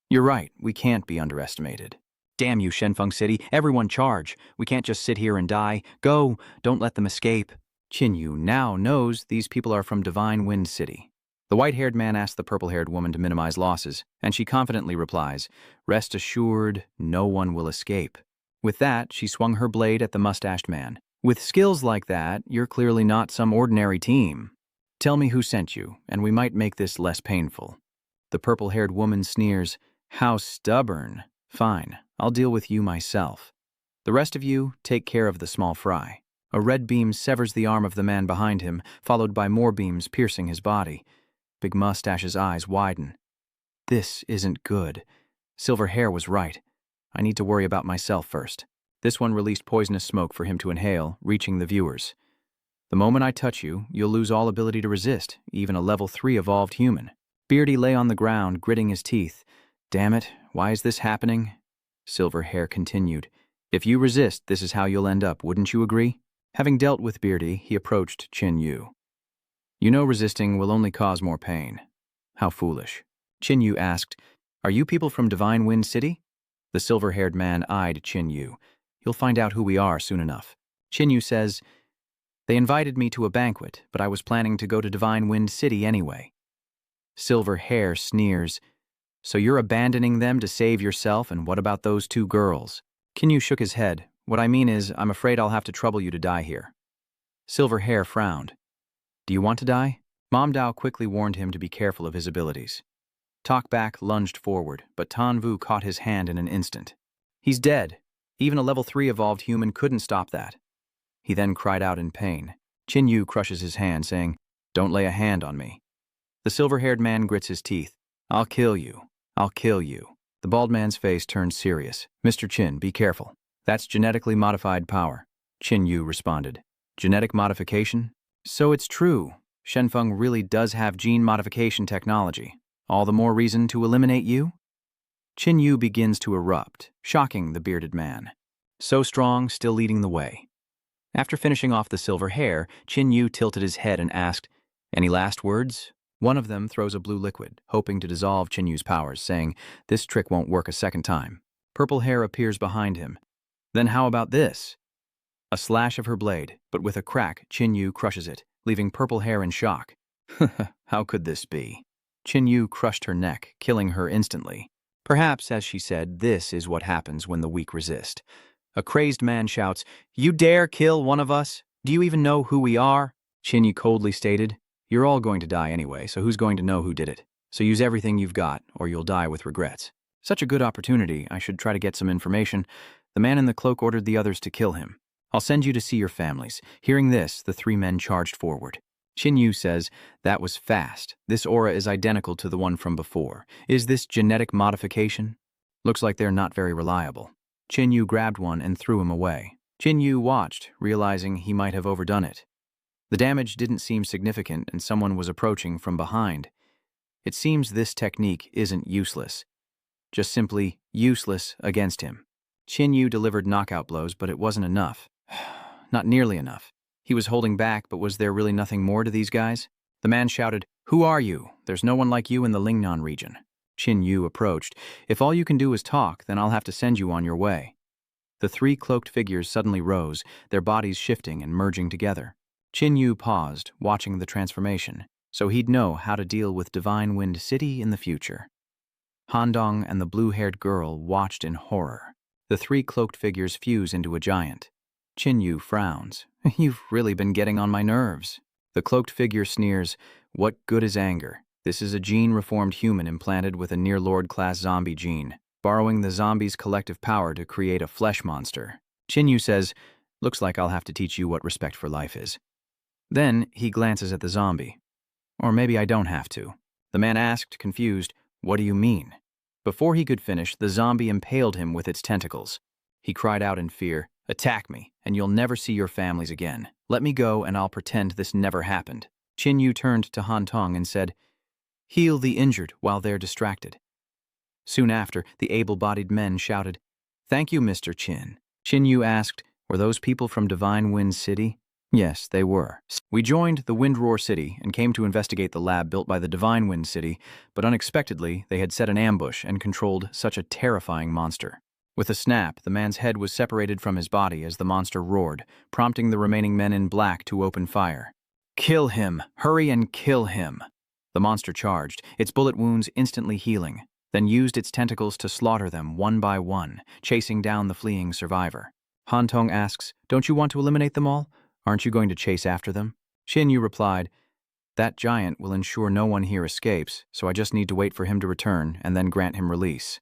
You're right, we can't be underestimated. Damn you, Shenfeng City, everyone charge. We can't just sit here and die. Go, don't let them escape. Qin Yu now knows these people are from Divine Wind City. The white-haired man asks the purple-haired woman to minimize losses, and she confidently replies, rest assured, no one will escape. With that, she swung her blade at the mustached man. With skills like that, you're clearly not some ordinary team. Tell me who sent you, and we might make this less painful. The purple-haired woman sneers, how stubborn. Fine, I'll deal with you myself. The rest of you, take care of the small fry. A red beam severs the arm of the man behind him, followed by more beams piercing his body. Big Mustache's eyes widen. This isn't good. Silverhair was right. I need to worry about myself first. This one released poisonous smoke for him to inhale, reaching the viewers. The moment I touch you, you'll lose all ability to resist, even a level 3 evolved human. Beardy lay on the ground, gritting his teeth. Damn it, why is this happening? Silverhair continued. If you resist, this is how you'll end up, wouldn't you agree? Having dealt with Beardy, he approached Qin Yu. You know resisting will only cause more pain. How foolish. Qin Yu asked, are you people from Divine Wind City? The silver-haired man eyed Qin Yu. You'll find out who we are soon enough. Qin Yu says, they invited me to a banquet, but I was planning to go to Divine Wind City anyway. Silverhair sneers, so you're abandoning them to save yourself, and what about those 2 girls? Qin Yu shook his head. What I mean is, I'm afraid I'll have to trouble you to die here. Silverhair frowned. Do you want to die? Mom Dao quickly warned him to be careful of his abilities. Talkback lunged forward, but Tan Vu caught his hand in an instant. He's dead. Even a level 3 evolved human couldn't stop that. He then cried out in pain. Qin Yu crushes his hand, saying, don't lay a hand on me. The silver-haired man grits his teeth. I'll kill you. I'll kill you. The bald man's face turned serious. Mr. Qin, be careful. That's genetically modified power. Qin Yu responded. Genetic modification? So it's true. Shenfeng really does have gene modification technology. All the more reason to eliminate you? Qin Yu begins to erupt, shocking the bearded man. So strong, still leading the way. After finishing off the silver hair, Qin Yu tilted his head and asked, any last words? One of them throws a blue liquid, hoping to dissolve Qin Yu's powers, saying, this trick won't work a second time. Purple hair appears behind him. Then how about this? A slash of her blade, but with a crack, Qin Yu crushes it, leaving purple hair in shock. How could this be? Qin Yu crushed her neck, killing her instantly. Perhaps, as she said, this is what happens when the weak resist. A crazed man shouts, you dare kill one of us? Do you even know who we are? Qin Yu coldly stated, you're all going to die anyway, so who's going to know who did it? So use everything you've got, or you'll die with regrets. Such a good opportunity, I should try to get some information. The man in the cloak ordered the others to kill him. I'll send you to see your families. Hearing this, the 3 men charged forward. Yu says, that was fast. This aura is identical to the one from before. Is this genetic modification? Looks like they're not very reliable. Yu grabbed one and threw him away. Yu watched, realizing he might have overdone it. The damage didn't seem significant and someone was approaching from behind. It seems this technique isn't useless. Just simply useless against him. Yu delivered knockout blows, but it wasn't enough. Not nearly enough. He was holding back, but was there really nothing more to these guys? The man shouted, "Who are you? There's no one like you in the Lingnan region." Yu approached. "If all you can do is talk, then I'll have to send you on your way." The three cloaked figures suddenly rose, their bodies shifting and merging together. Yu paused, watching the transformation, so he'd know how to deal with Divine Wind City in the future. Handong and the blue-haired girl watched in horror. The three cloaked figures fuse into a giant. Yu frowns. "You've really been getting on my nerves." The cloaked figure sneers, "What good is anger? This is a gene-reformed human implanted with a near-lord-class zombie gene, borrowing the zombie's collective power to create a flesh monster." Yu says, "Looks like I'll have to teach you what respect for life is." Then he glances at the zombie. "Or maybe I don't have to." The man asked, confused, "What do you mean?" Before he could finish, the zombie impaled him with its tentacles. He cried out in fear, "Attack me, and you'll never see your families again. Let me go, and I'll pretend this never happened." Yu turned to Hantong and said, "Heal the injured while they're distracted." Soon after, the able-bodied men shouted, "Thank you, Mr. Qin." Yu asked, "Were those people from Divine Wind City?" Yes, they were. "We joined the Windroar City and came to investigate the lab built by the Divine Wind City, but unexpectedly they had set an ambush and controlled such a terrifying monster." With a snap, the man's head was separated from his body as the monster roared, prompting the remaining men in black to open fire. "Kill him! Hurry and kill him!" The monster charged, its bullet wounds instantly healing, then used its tentacles to slaughter them one by one, chasing down the fleeing survivor. Hantong asks, "Don't you want to eliminate them all? Aren't you going to chase after them?" Yu replied, "That giant will ensure no one here escapes, so I just need to wait for him to return and then grant him release."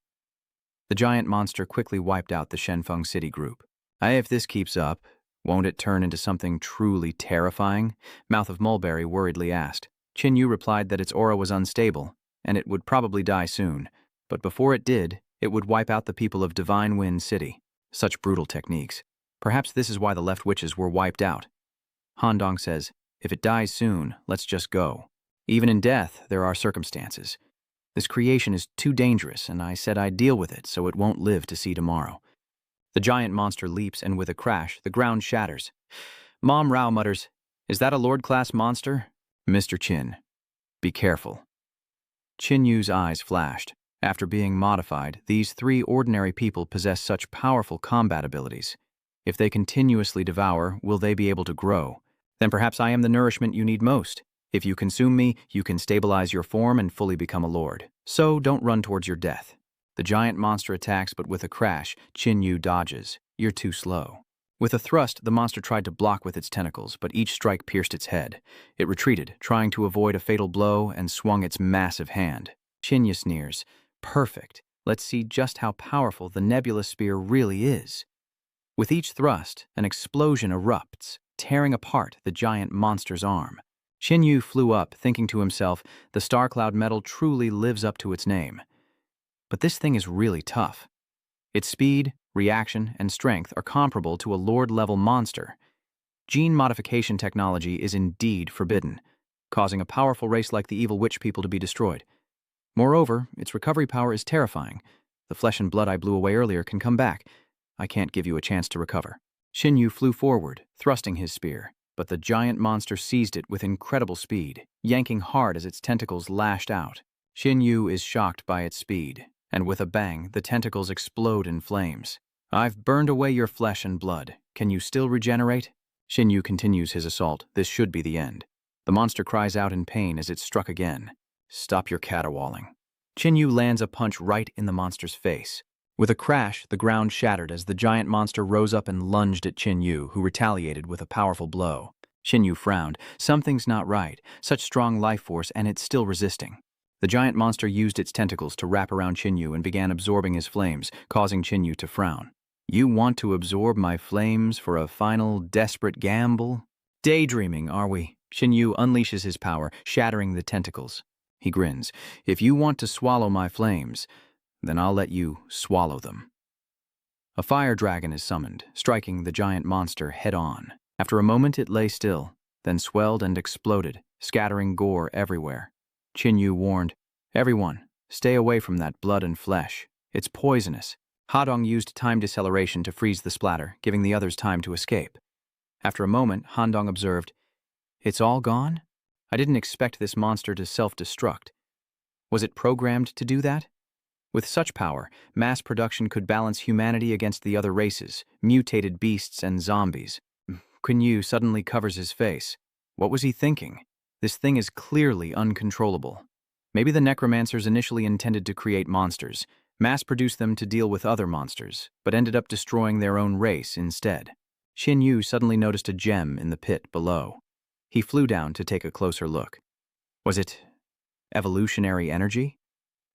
The giant monster quickly wiped out the Shenfeng City group. If this keeps up, won't it turn into something truly terrifying?" Mouth of Mulberry worriedly asked. Yu replied that its aura was unstable, and it would probably die soon, but before it did, it would wipe out the people of Divine Wind City. Such brutal techniques. Perhaps this is why the left witches were wiped out. Handong says, "If it dies soon, let's just go. Even in death, there are circumstances. This creation is too dangerous, and I said I'd deal with it so it won't live to see tomorrow." The giant monster leaps, and with a crash, the ground shatters. Mom Rao mutters, "Is that a Lord-class monster?" "Mr. Qin, be careful." Yu's eyes flashed. After being modified, these three ordinary people possess such powerful combat abilities. If they continuously devour, will they be able to grow? Then perhaps I am the nourishment you need most. If you consume me, you can stabilize your form and fully become a lord. So don't run towards your death. The giant monster attacks, but with a crash, Yu dodges. "You're too slow." With a thrust, the monster tried to block with its tentacles, but each strike pierced its head. It retreated, trying to avoid a fatal blow, and swung its massive hand. Yu sneers, "Perfect. Let's see just how powerful the nebula spear really is." With each thrust, an explosion erupts, tearing apart the giant monster's arm. Yu flew up, thinking to himself, the Starcloud metal truly lives up to its name. But this thing is really tough. Its speed, reaction, and strength are comparable to a Lord-level monster. Gene modification technology is indeed forbidden, causing a powerful race like the evil witch people to be destroyed. Moreover, its recovery power is terrifying. The flesh and blood I blew away earlier can come back. I can't give you a chance to recover. Yu flew forward, thrusting his spear, but the giant monster seized it with incredible speed, yanking hard as its tentacles lashed out. Yu is shocked by its speed, and with a bang, the tentacles explode in flames. "I've burned away your flesh and blood. Can you still regenerate?" Yu continues his assault. This should be the end. The monster cries out in pain as it's struck again. "Stop your caterwauling." Yu lands a punch right in the monster's face. With a crash, the ground shattered as the giant monster rose up and lunged at Yu, who retaliated with a powerful blow. Yu frowned. Something's not right. Such strong life force, and it's still resisting. The giant monster used its tentacles to wrap around Yu and began absorbing his flames, causing Yu to frown. "You want to absorb my flames for a final, desperate gamble? Daydreaming, are we?" Xin Yu unleashes his power, shattering the tentacles. He grins. If you want to swallow my flames, then I'll let you swallow them. A fire dragon is summoned, striking the giant monster head-on. After a moment, it lay still, then swelled and exploded, scattering gore everywhere. Xin Yu warned, "Everyone, stay away from that blood and flesh. It's poisonous." Hadong used time deceleration to freeze the splatter, giving the others time to escape. After a moment, Handong observed, "It's all gone? I didn't expect this monster to self-destruct. Was it programmed to do that?" With such power, mass production could balance humanity against the other races, mutated beasts and zombies. Kun Yu suddenly covers his face. What was he thinking? This thing is clearly uncontrollable. Maybe the Necromancers initially intended to create monsters, mass-produce them to deal with other monsters, but ended up destroying their own race instead. Xin Yu suddenly noticed a gem in the pit below. He flew down to take a closer look. Was it evolutionary energy?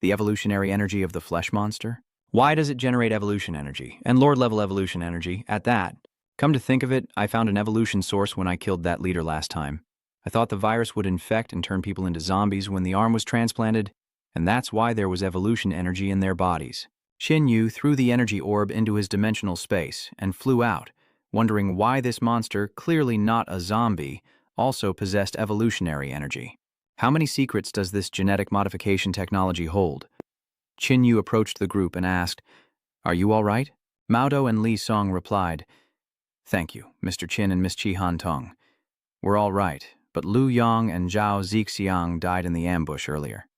The evolutionary energy of the flesh monster? Why does it generate evolution energy, and Lord-level evolution energy, at that? Come to think of it, I found an evolution source when I killed that leader last time. I thought the virus would infect and turn people into zombies when the arm was transplanted, and that's why there was evolution energy in their bodies. Xin Yu threw the energy orb into his dimensional space and flew out, wondering why this monster, clearly not a zombie, also possessed evolutionary energy. How many secrets does this genetic modification technology hold? Xin Yu approached the group and asked, "Are you all right?" Mao Do and Li Song replied, "Thank you, Mr. Qin and Miss Chi Han Tong. We're all right, but Lu Yang and Zhao Zixiang died in the ambush earlier."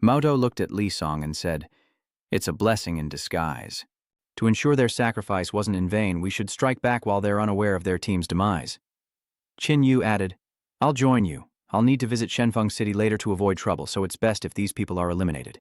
Mao Do looked at Li Song and said, "It's a blessing in disguise. To ensure their sacrifice wasn't in vain, we should strike back while they're unaware of their team's demise." Xin Yu added, "I'll join you. I'll need to visit Shenfeng City later to avoid trouble, so it's best if these people are eliminated."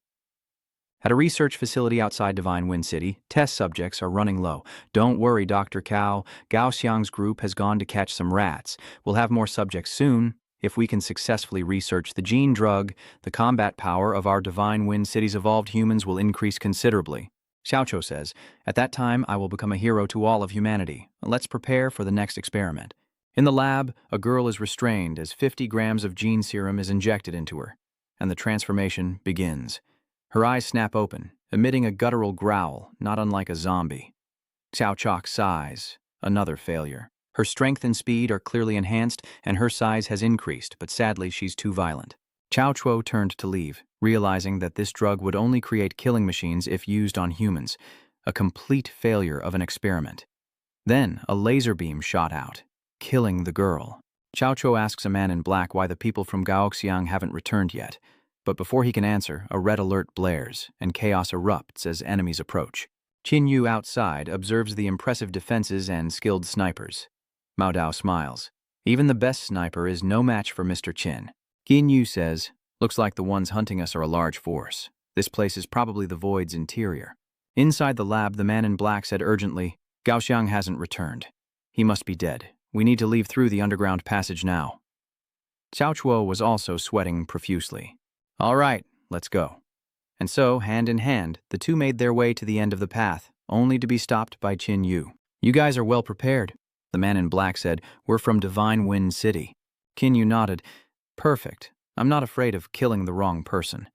At a research facility outside Divine Wind City, test subjects are running low. "Don't worry, Dr. Cao. Gao Xiang's group has gone to catch some rats. We'll have more subjects soon. If we can successfully research the gene drug, the combat power of our Divine Wind City's evolved humans will increase considerably." Xiaoqiu says, "At that time, I will become a hero to all of humanity. Let's prepare for the next experiment." In the lab, a girl is restrained as 50 grams of gene serum is injected into her, and the transformation begins. Her eyes snap open, emitting a guttural growl, not unlike a zombie. Xiao Chok sighs, another failure. Her strength and speed are clearly enhanced, and her size has increased, but sadly she's too violent. Chao Chuo turned to leave, realizing that this drug would only create killing machines if used on humans, a complete failure of an experiment. Then a laser beam shot out, killing the girl. Chao Chuo asks a man in black why the people from Gaoxiang haven't returned yet, but before he can answer, a red alert blares, and chaos erupts as enemies approach. Qin Yu outside observes the impressive defenses and skilled snipers. Mao Dao smiles. Even the best sniper is no match for Mr. Qin. Qin Yu says, "Looks like the ones hunting us are a large force. This place is probably the Void's interior." Inside the lab, the man in black said urgently, "Gaoxiang hasn't returned. He must be dead. We need to leave through the underground passage now." Xiao Chuo was also sweating profusely. "All right, let's go." And so, hand in hand, the two made their way to the end of the path, only to be stopped by Qin Yu. "You guys are well prepared," the man in black said. "We're from Divine Wind City." Qin Yu nodded. "Perfect. I'm not afraid of killing the wrong person."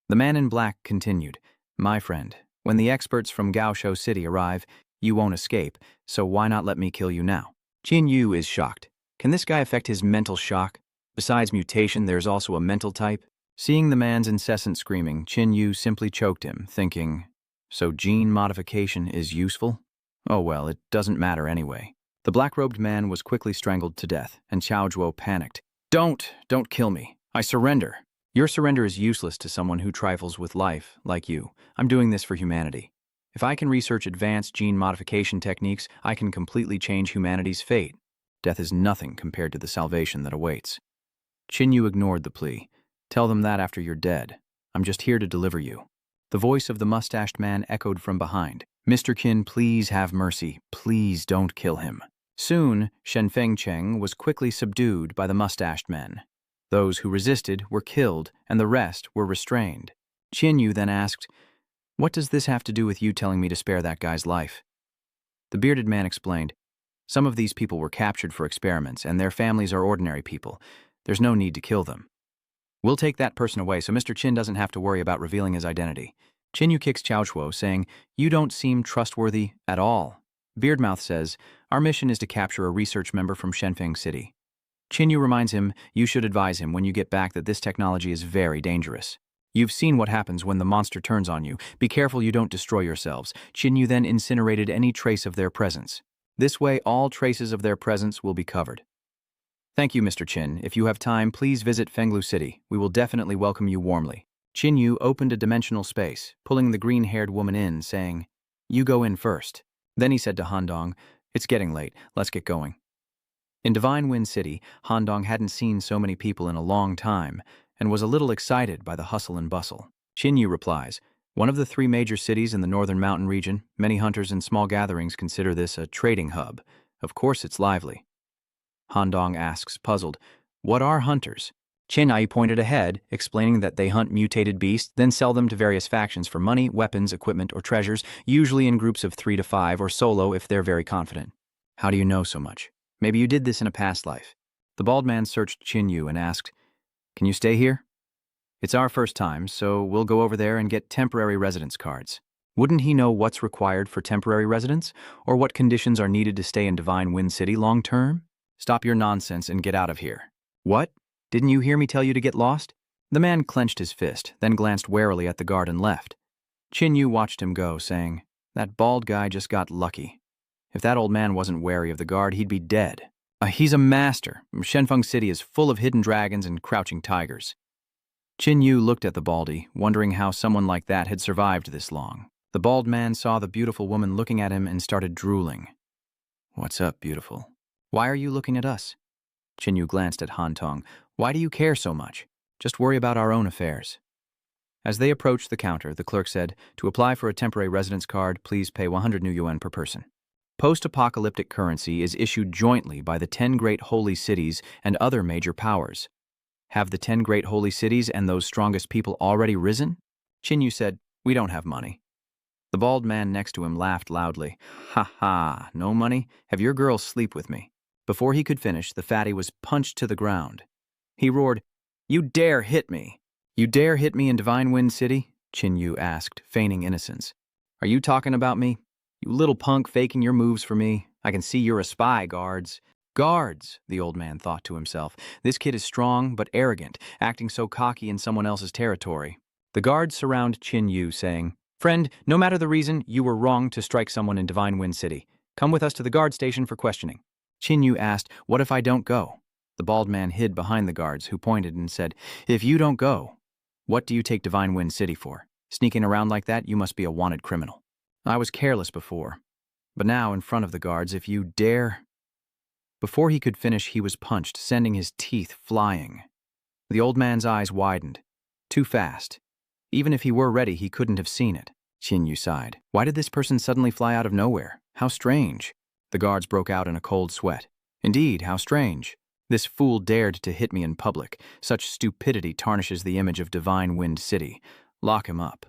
The man in black continued, "My friend, when the experts from Gaoshou City arrive, you won't escape, so why not let me kill you now?" Qin Yu is shocked. Can this guy affect his mental shock? Besides mutation, there's also a mental type? Seeing the man's incessant screaming, Qin Yu simply choked him, thinking, so gene modification is useful? Oh well, it doesn't matter anyway. The black-robed man was quickly strangled to death, and Xiao Zhuo panicked. Don't kill me. I surrender." "Your surrender is useless to someone who trifles with life, like you. I'm doing this for humanity. If I can research advanced gene modification techniques, I can completely change humanity's fate. Death is nothing compared to the salvation that awaits." Qin Yu ignored the plea. "Tell them that after you're dead. I'm just here to deliver you." The voice of the mustached man echoed from behind. "Mr. Qin, please have mercy. Please don't kill him." Soon, Shenfeng Cheng was quickly subdued by the mustached men. Those who resisted were killed, and the rest were restrained. Qin Yu then asked, "What does this have to do with you telling me to spare that guy's life?" The bearded man explained, Some of these people were captured for experiments, and their families are ordinary people. There's no need to kill them. We'll take that person away so Mr. Chin doesn't have to worry about revealing his identity. Chin-yu kicks Chao Chuo, saying, "You don't seem trustworthy at all." Beardmouth says, "Our mission is to capture a research member from Shenfeng City." Chin-yu reminds him, "You should advise him when you get back that this technology is very dangerous. You've seen what happens when the monster turns on you. Be careful you don't destroy yourselves." Chin-yu then incinerated any trace of their presence. This way, all traces of their presence will be covered. "Thank you, Mr. Chin. If you have time, please visit Fenglu City. We will definitely welcome you warmly." Chin-yu opened a dimensional space, pulling the green-haired woman in, saying, "You go in first." Then he said to Han-dong, "It's getting late. Let's get going." In Divine Wind City, Han-dong hadn't seen so many people in a long time and was a little excited by the hustle and bustle. Chin-yu replies, "One of the 3 major cities in the northern mountain region, many hunters and small gatherings consider this a trading hub. Of course it's lively." Han-dong asks, puzzled, "What are hunters?" Chin-yu pointed ahead, explaining that they hunt mutated beasts, then sell them to various factions for money, weapons, equipment, or treasures, usually in groups of 3 to 5 or solo if they're very confident. "How do you know so much? Maybe you did this in a past life." The bald man searched Chin-yu and asked, "Can you stay here?" "It's our first time, so we'll go over there and get temporary residence cards." Wouldn't he know what's required for temporary residence, or what conditions are needed to stay in Divine Wind City long term? "Stop your nonsense and get out of here." "What? Didn't you hear me tell you to get lost?" The man clenched his fist, then glanced warily at the guard and left. Chin-yu watched him go, saying, "That bald guy just got lucky. If that old man wasn't wary of the guard, he'd be dead. He's a master. Shenfeng City is full of hidden dragons and crouching tigers." Chin-yu looked at the baldy, wondering how someone like that had survived this long. The bald man saw the beautiful woman looking at him and started drooling. "What's up, beautiful? Why are you looking at us?" Chin-yu glanced at Han-dong. "Why do you care so much? Just worry about our own affairs." As they approached the counter, the clerk said, "To apply for a temporary residence card, please pay 100 new yuan per person." Post-apocalyptic currency is issued jointly by the 10 great holy cities and other major powers. Have the 10 great holy cities and those strongest people already risen? Chin-yu said, "We don't have money." The bald man next to him laughed loudly. "Ha ha, no money? Have your girls sleep with me." Before he could finish, the fatty was punched to the ground. He roared, "You dare hit me!" "You dare hit me in Divine Wind City?" Chin-yu asked, feigning innocence. "Are you talking about me? You little punk faking your moves for me. I can see you're a spy, guards." "Guards," the old man thought to himself. "This kid is strong but arrogant, acting so cocky in someone else's territory." The guards surround Chin-yu, saying, "Friend, no matter the reason, you were wrong to strike someone in Divine Wind City. Come with us to the guard station for questioning." Chin-yu asked, "What if I don't go?" The bald man hid behind the guards, who pointed and said, "If you don't go, what do you take Divine Wind City for? Sneaking around like that, you must be a wanted criminal." "I was careless before, but now in front of the guards, if you dare—" Before he could finish, he was punched, sending his teeth flying. The old man's eyes widened. Too fast. Even if he were ready, he couldn't have seen it. Chin-yu sighed. Why did this person suddenly fly out of nowhere? How strange. The guards broke out in a cold sweat. Indeed, how strange. This fool dared to hit me in public. Such stupidity tarnishes the image of Divine Wind City. Lock him up.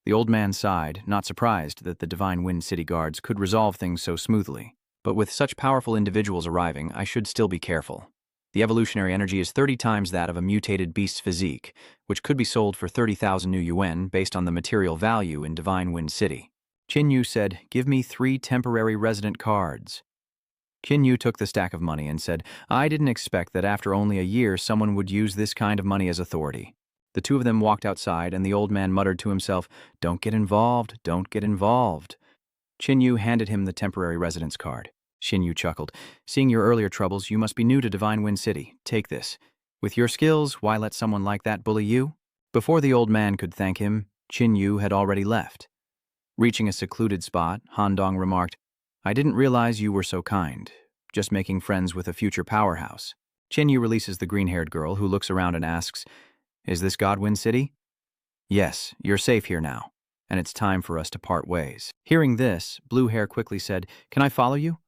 The old man sighed, not surprised that the Divine Wind City guards could resolve things so smoothly. But with such powerful individuals arriving, I should still be careful. The evolutionary energy is 30 times that of a mutated beast's physique, which could be sold for 30,000 new yuan based on the material value in Divine Wind City. Chin-yu said, "Give me 3 temporary resident cards." Chin-yu took the stack of money and said, "I didn't expect that after only a year someone would use this kind of money as authority." The two of them walked outside, and the old man muttered to himself, "Don't get involved, don't get involved." Chin-yu handed him the temporary residence card. Chin-yu chuckled. "Seeing your earlier troubles, you must be new to Divine Wind City. Take this. With your skills, why let someone like that bully you?" Before the old man could thank him, Chin-yu had already left. Reaching a secluded spot, Han-dong remarked, "I didn't realize you were so kind. Just making friends with a future powerhouse." Chin-yu releases the green-haired girl, who looks around and asks, "Is this Godwind City?" "Yes, you're safe here now, and it's time for us to part ways." Hearing this, Blue Hair quickly said, "Can I follow you?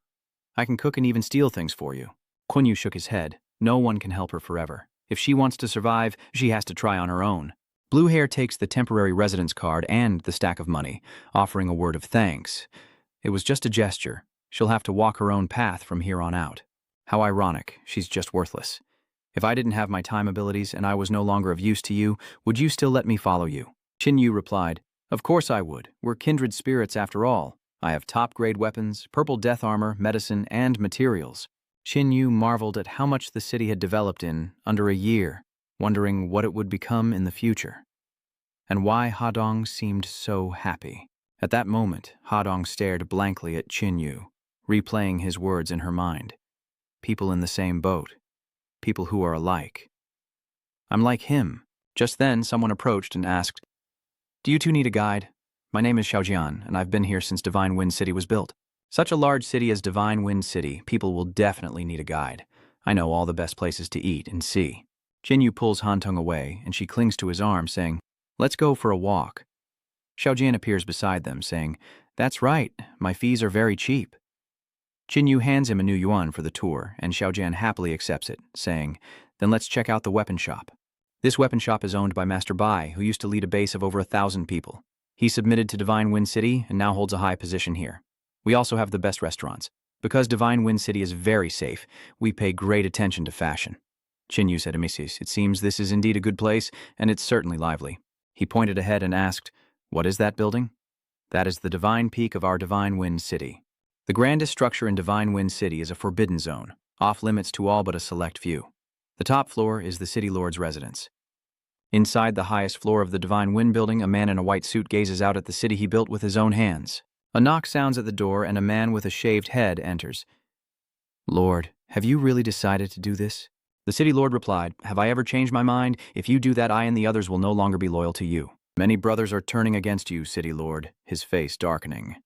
I can cook and even steal things for you." Kunyu shook his head. No one can help her forever. If she wants to survive, she has to try on her own. Blue Hair takes the temporary residence card and the stack of money, offering a word of thanks. It was just a gesture, She'll have to walk her own path from here on out. How ironic, she's just worthless. If I didn't have my time abilities and I was no longer of use to you, would you still let me follow you? Chinyu replied, Of course I would. We're kindred spirits after all. I have top-grade weapons, purple death armor, medicine, and materials. Chinyu marveled at how much the city had developed in under a year, wondering what it would become in the future. And why Hadong seemed so happy. At that moment, Hadong stared blankly at Chinyu, replaying his words in her mind. People in the same boat. People who are alike. I'm like him. Just then, someone approached and asked, Do you two need a guide? My name is Xiaojian, and I've been here since Divine Wind City was built. Such a large city as Divine Wind City, people will definitely need a guide. I know all the best places to eat and see. Jinyu pulls Hantong away, and she clings to his arm, saying, Let's go for a walk. Xiaojian appears beside them, saying, That's right, my fees are very cheap. Jinyu hands him a new yuan for the tour, and Xiaojian happily accepts it, saying, Then let's check out the weapon shop. This weapon shop is owned by Master Bai, who used to lead a base of over 1,000 people. He submitted to Divine Wind City and now holds a high position here. We also have the best restaurants. Because Divine Wind City is very safe, we pay great attention to fashion. Chinyu said to Mrs. It seems this is indeed a good place, and it's certainly lively. He pointed ahead and asked, What is that building? That is the Divine Peak of our Divine Wind City. The grandest structure in Divine Wind City is a forbidden zone, off limits to all but a select few. The top floor is the City Lord's residence. Inside the highest floor of the Divine Wind building, a man in a white suit gazes out at the city he built with his own hands. A knock sounds at the door, and a man with a shaved head enters. Lord, have you really decided to do this? The City Lord replied, Have I ever changed my mind? If you do that, I and the others will no longer be loyal to you. Many brothers are turning against you, City Lord, his face darkening.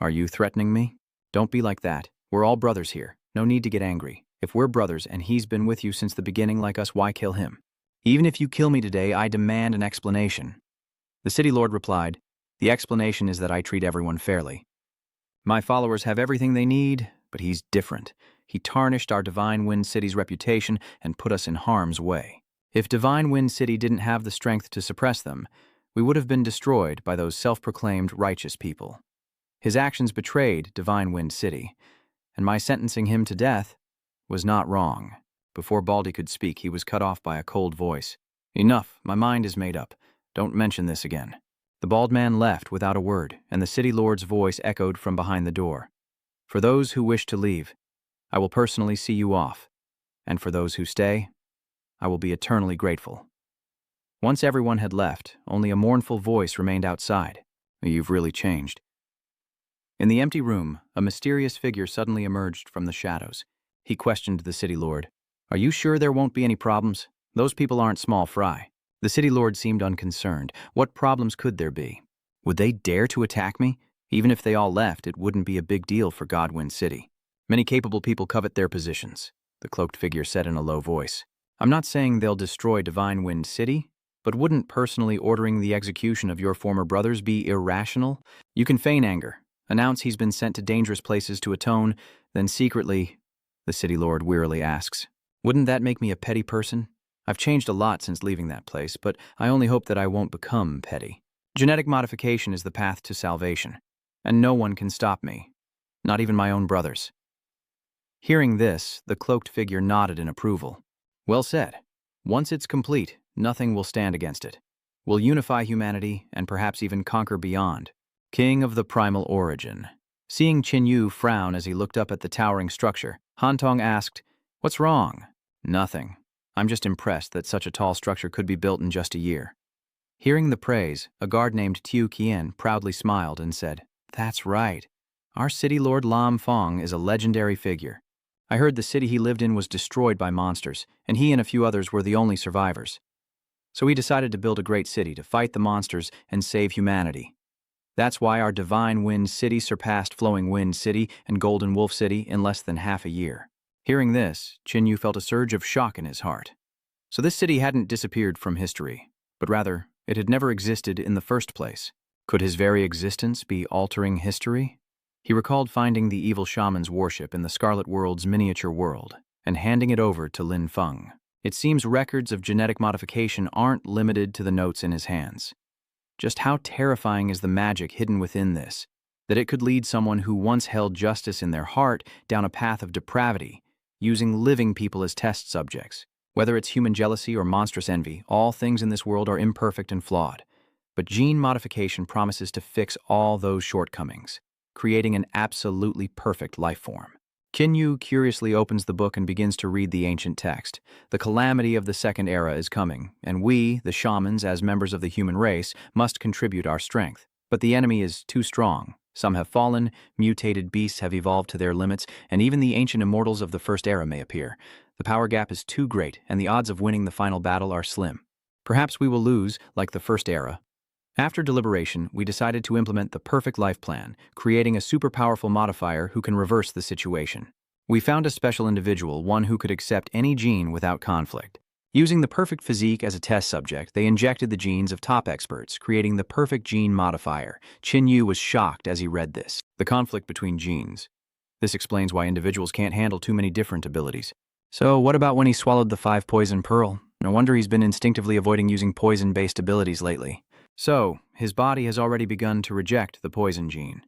Are you threatening me? Don't be like that. We're all brothers here. No need to get angry. If we're brothers and he's been with you since the beginning like us, why kill him? Even if you kill me today, I demand an explanation. The City Lord replied, The explanation is that I treat everyone fairly. My followers have everything they need, but he's different. He tarnished our Divine Wind City's reputation and put us in harm's way. If Divine Wind City didn't have the strength to suppress them, we would have been destroyed by those self-proclaimed righteous people. His actions betrayed Divine Wind City, and my sentencing him to death was not wrong. Before Baldy could speak, he was cut off by a cold voice. Enough, my mind is made up. Don't mention this again. The bald man left without a word, and the City Lord's voice echoed from behind the door. For those who wish to leave, I will personally see you off, and for those who stay, I will be eternally grateful. Once everyone had left, only a mournful voice remained outside. You've really changed. In the empty room, a mysterious figure suddenly emerged from the shadows. He questioned the City Lord. Are you sure there won't be any problems? Those people aren't small fry. The City Lord seemed unconcerned. What problems could there be? Would they dare to attack me? Even if they all left, it wouldn't be a big deal for Godwind City. Many capable people covet their positions, the cloaked figure said in a low voice. I'm not saying they'll destroy Divine Wind City, but wouldn't personally ordering the execution of your former brothers be irrational? You can feign anger, announce he's been sent to dangerous places to atone, then secretly, the City Lord wearily asks, wouldn't that make me a petty person? I've changed a lot since leaving that place, but I only hope that I won't become petty. Genetic modification is the path to salvation, and no one can stop me, not even my own brothers. Hearing this, the cloaked figure nodded in approval. Well said. Once it's complete, nothing will stand against it. We'll unify humanity and perhaps even conquer beyond. King of the primal origin. Seeing Chinyu frown as he looked up at the towering structure, Hantong asked, What's wrong? Nothing. I'm just impressed that such a tall structure could be built in just a year. Hearing the praise, a guard named Tiu Qian proudly smiled and said, That's right. Our City Lord Lam Fong is a legendary figure. I heard the city he lived in was destroyed by monsters, and he and a few others were the only survivors. So he decided to build a great city to fight the monsters and save humanity. That's why our Divine Wind City surpassed Flowing Wind City and Golden Wolf City in less than half a year. Hearing this, Chinyu felt a surge of shock in his heart. So this city hadn't disappeared from history, but rather, it had never existed in the first place. Could his very existence be altering history? He recalled finding the evil shaman's warship in the Scarlet World's miniature world and handing it over to Lin Feng. It seems records of genetic modification aren't limited to the notes in his hands. Just how terrifying is the magic hidden within this? that it could lead someone who once held justice in their heart down a path of depravity, using living people as test subjects. Whether it's human jealousy or monstrous envy, all things in this world are imperfect and flawed. But gene modification promises to fix all those shortcomings, creating an absolutely perfect life form. Kinyu curiously opens the book and begins to read the ancient text. The calamity of the second era is coming, and we, the shamans, as members of the human race, must contribute our strength. But the enemy is too strong. Some have fallen, mutated beasts have evolved to their limits, and even the ancient immortals of the first era may appear. The power gap is too great, and the odds of winning the final battle are slim. Perhaps we will lose, like the first era. After deliberation, we decided to implement the perfect life plan, creating a super powerful modifier who can reverse the situation. We found a special individual, one who could accept any gene without conflict. Using the perfect physique as a test subject, they injected the genes of top experts, creating the perfect gene modifier. Kinyu was shocked as he read this. The conflict between genes. This explains why individuals can't handle too many different abilities. So what about when he swallowed the 5 poison pearl? No wonder he's been instinctively avoiding using poison-based abilities lately. So, his body has already begun to reject the poison gene.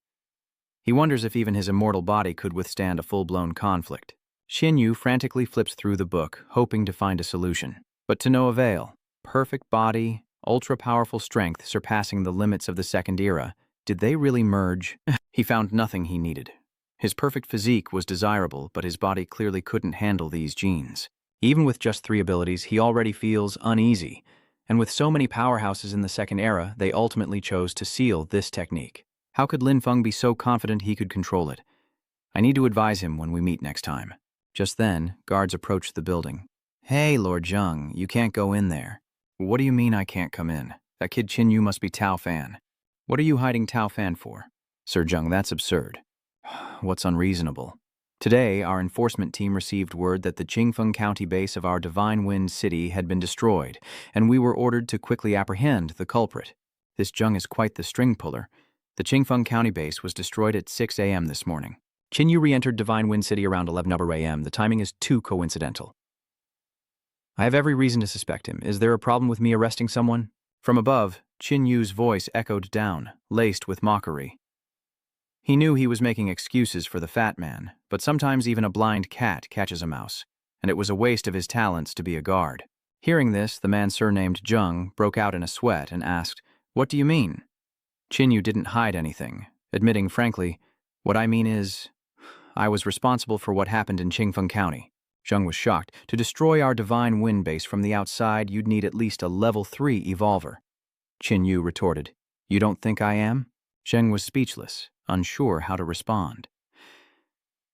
He wonders if even his immortal body could withstand a full-blown conflict. Kinyu frantically flips through the book, hoping to find a solution. But to no avail. Perfect body, ultra-powerful strength surpassing the limits of the second era. Did they really merge? He found nothing he needed. His perfect physique was desirable, but his body clearly couldn't handle these genes. Even with just 3 abilities, he already feels uneasy. And with so many powerhouses in the second era, they ultimately chose to seal this technique. How could Lin Feng be so confident he could control it? I need to advise him when we meet next time. Just then, guards approached the building. Hey, Lord Zheng, you can't go in there. What do you mean I can't come in? That kid Kinyu must be Tao Fan. What are you hiding Tao Fan for? Sir Zheng, that's absurd. What's unreasonable? Today, our enforcement team received word that the Qingfeng County base of our Divine Wind City had been destroyed, and we were ordered to quickly apprehend the culprit. This Zheng is quite the string puller. The Qingfeng County base was destroyed at 6 a.m. this morning. Kinyu re-entered Divine Wind City around 11 a.m. The timing is too coincidental. I have every reason to suspect him. Is there a problem with me arresting someone? From above, Qinyu's voice echoed down, laced with mockery. He knew he was making excuses for the fat man, but sometimes even a blind cat catches a mouse, and it was a waste of his talents to be a guard. Hearing this, the man surnamed Zheng broke out in a sweat and asked, "What do you mean?" Kinyu didn't hide anything, admitting frankly, "What I mean is, I was responsible for what happened in Qingfeng County." Zheng was shocked. To destroy our Divine Wind base from the outside, you'd need at least a level 3 evolver. Kinyu retorted, "You don't think I am?" Zheng was speechless, unsure how to respond.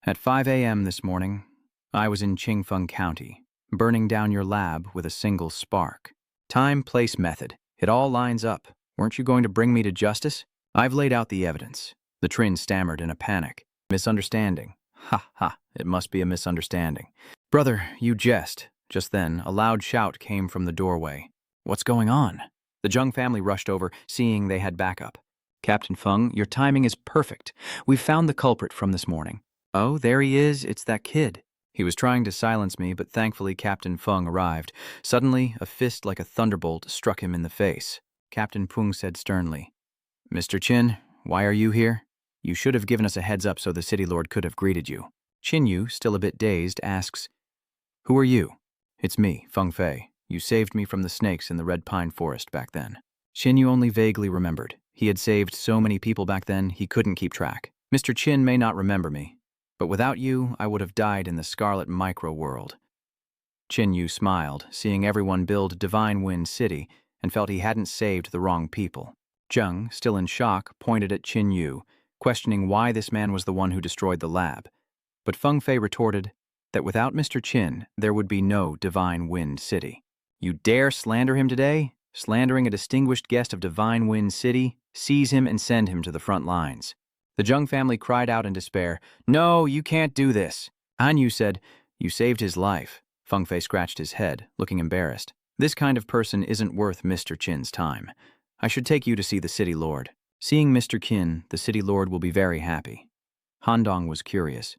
At 5 a.m. this morning, I was in Qingfeng County, burning down your lab with a single spark. Time, place, method. It all lines up. Weren't you going to bring me to justice? I've laid out the evidence. The Trin stammered in a panic. Misunderstanding. Ha ha, it must be a misunderstanding. Brother, you jest. Just then, a loud shout came from the doorway. What's going on? The Zheng family rushed over, seeing they had backup. Captain Feng, your timing is perfect. We've found the culprit from this morning. Oh, there he is. It's that kid. He was trying to silence me, but thankfully Captain Feng arrived. Suddenly, a fist like a thunderbolt struck him in the face. Captain Peng said sternly, "Mr. Qin, why are you here? You should have given us a heads up so the City Lord could have greeted you." Kinyu, still a bit dazed, asks, "Who are you?" "It's me, Feng Fei. You saved me from the snakes in the Red Pine Forest back then." Kinyu only vaguely remembered. He had saved so many people back then, he couldn't keep track. Mr. Qin may not remember me, but without you, I would have died in the Scarlet Micro-World. Kinyu smiled, seeing everyone build Divine Wind City, and felt he hadn't saved the wrong people. Zheng, still in shock, pointed at Kinyu, questioning why this man was the one who destroyed the lab. But Feng Fei retorted that without Mr. Qin, there would be no Divine Wind City. You dare slander him today? Slandering a distinguished guest of Divine Wind City? Seize him and send him to the front lines. The Zheng family cried out in despair, "No, you can't do this." Hanyu said, "You saved his life." Feng Fei scratched his head, looking embarrassed. "This kind of person isn't worth Mr. Qin's time. I should take you to see the City Lord. Seeing Mr. Qin, the City Lord will be very happy." Handong was curious.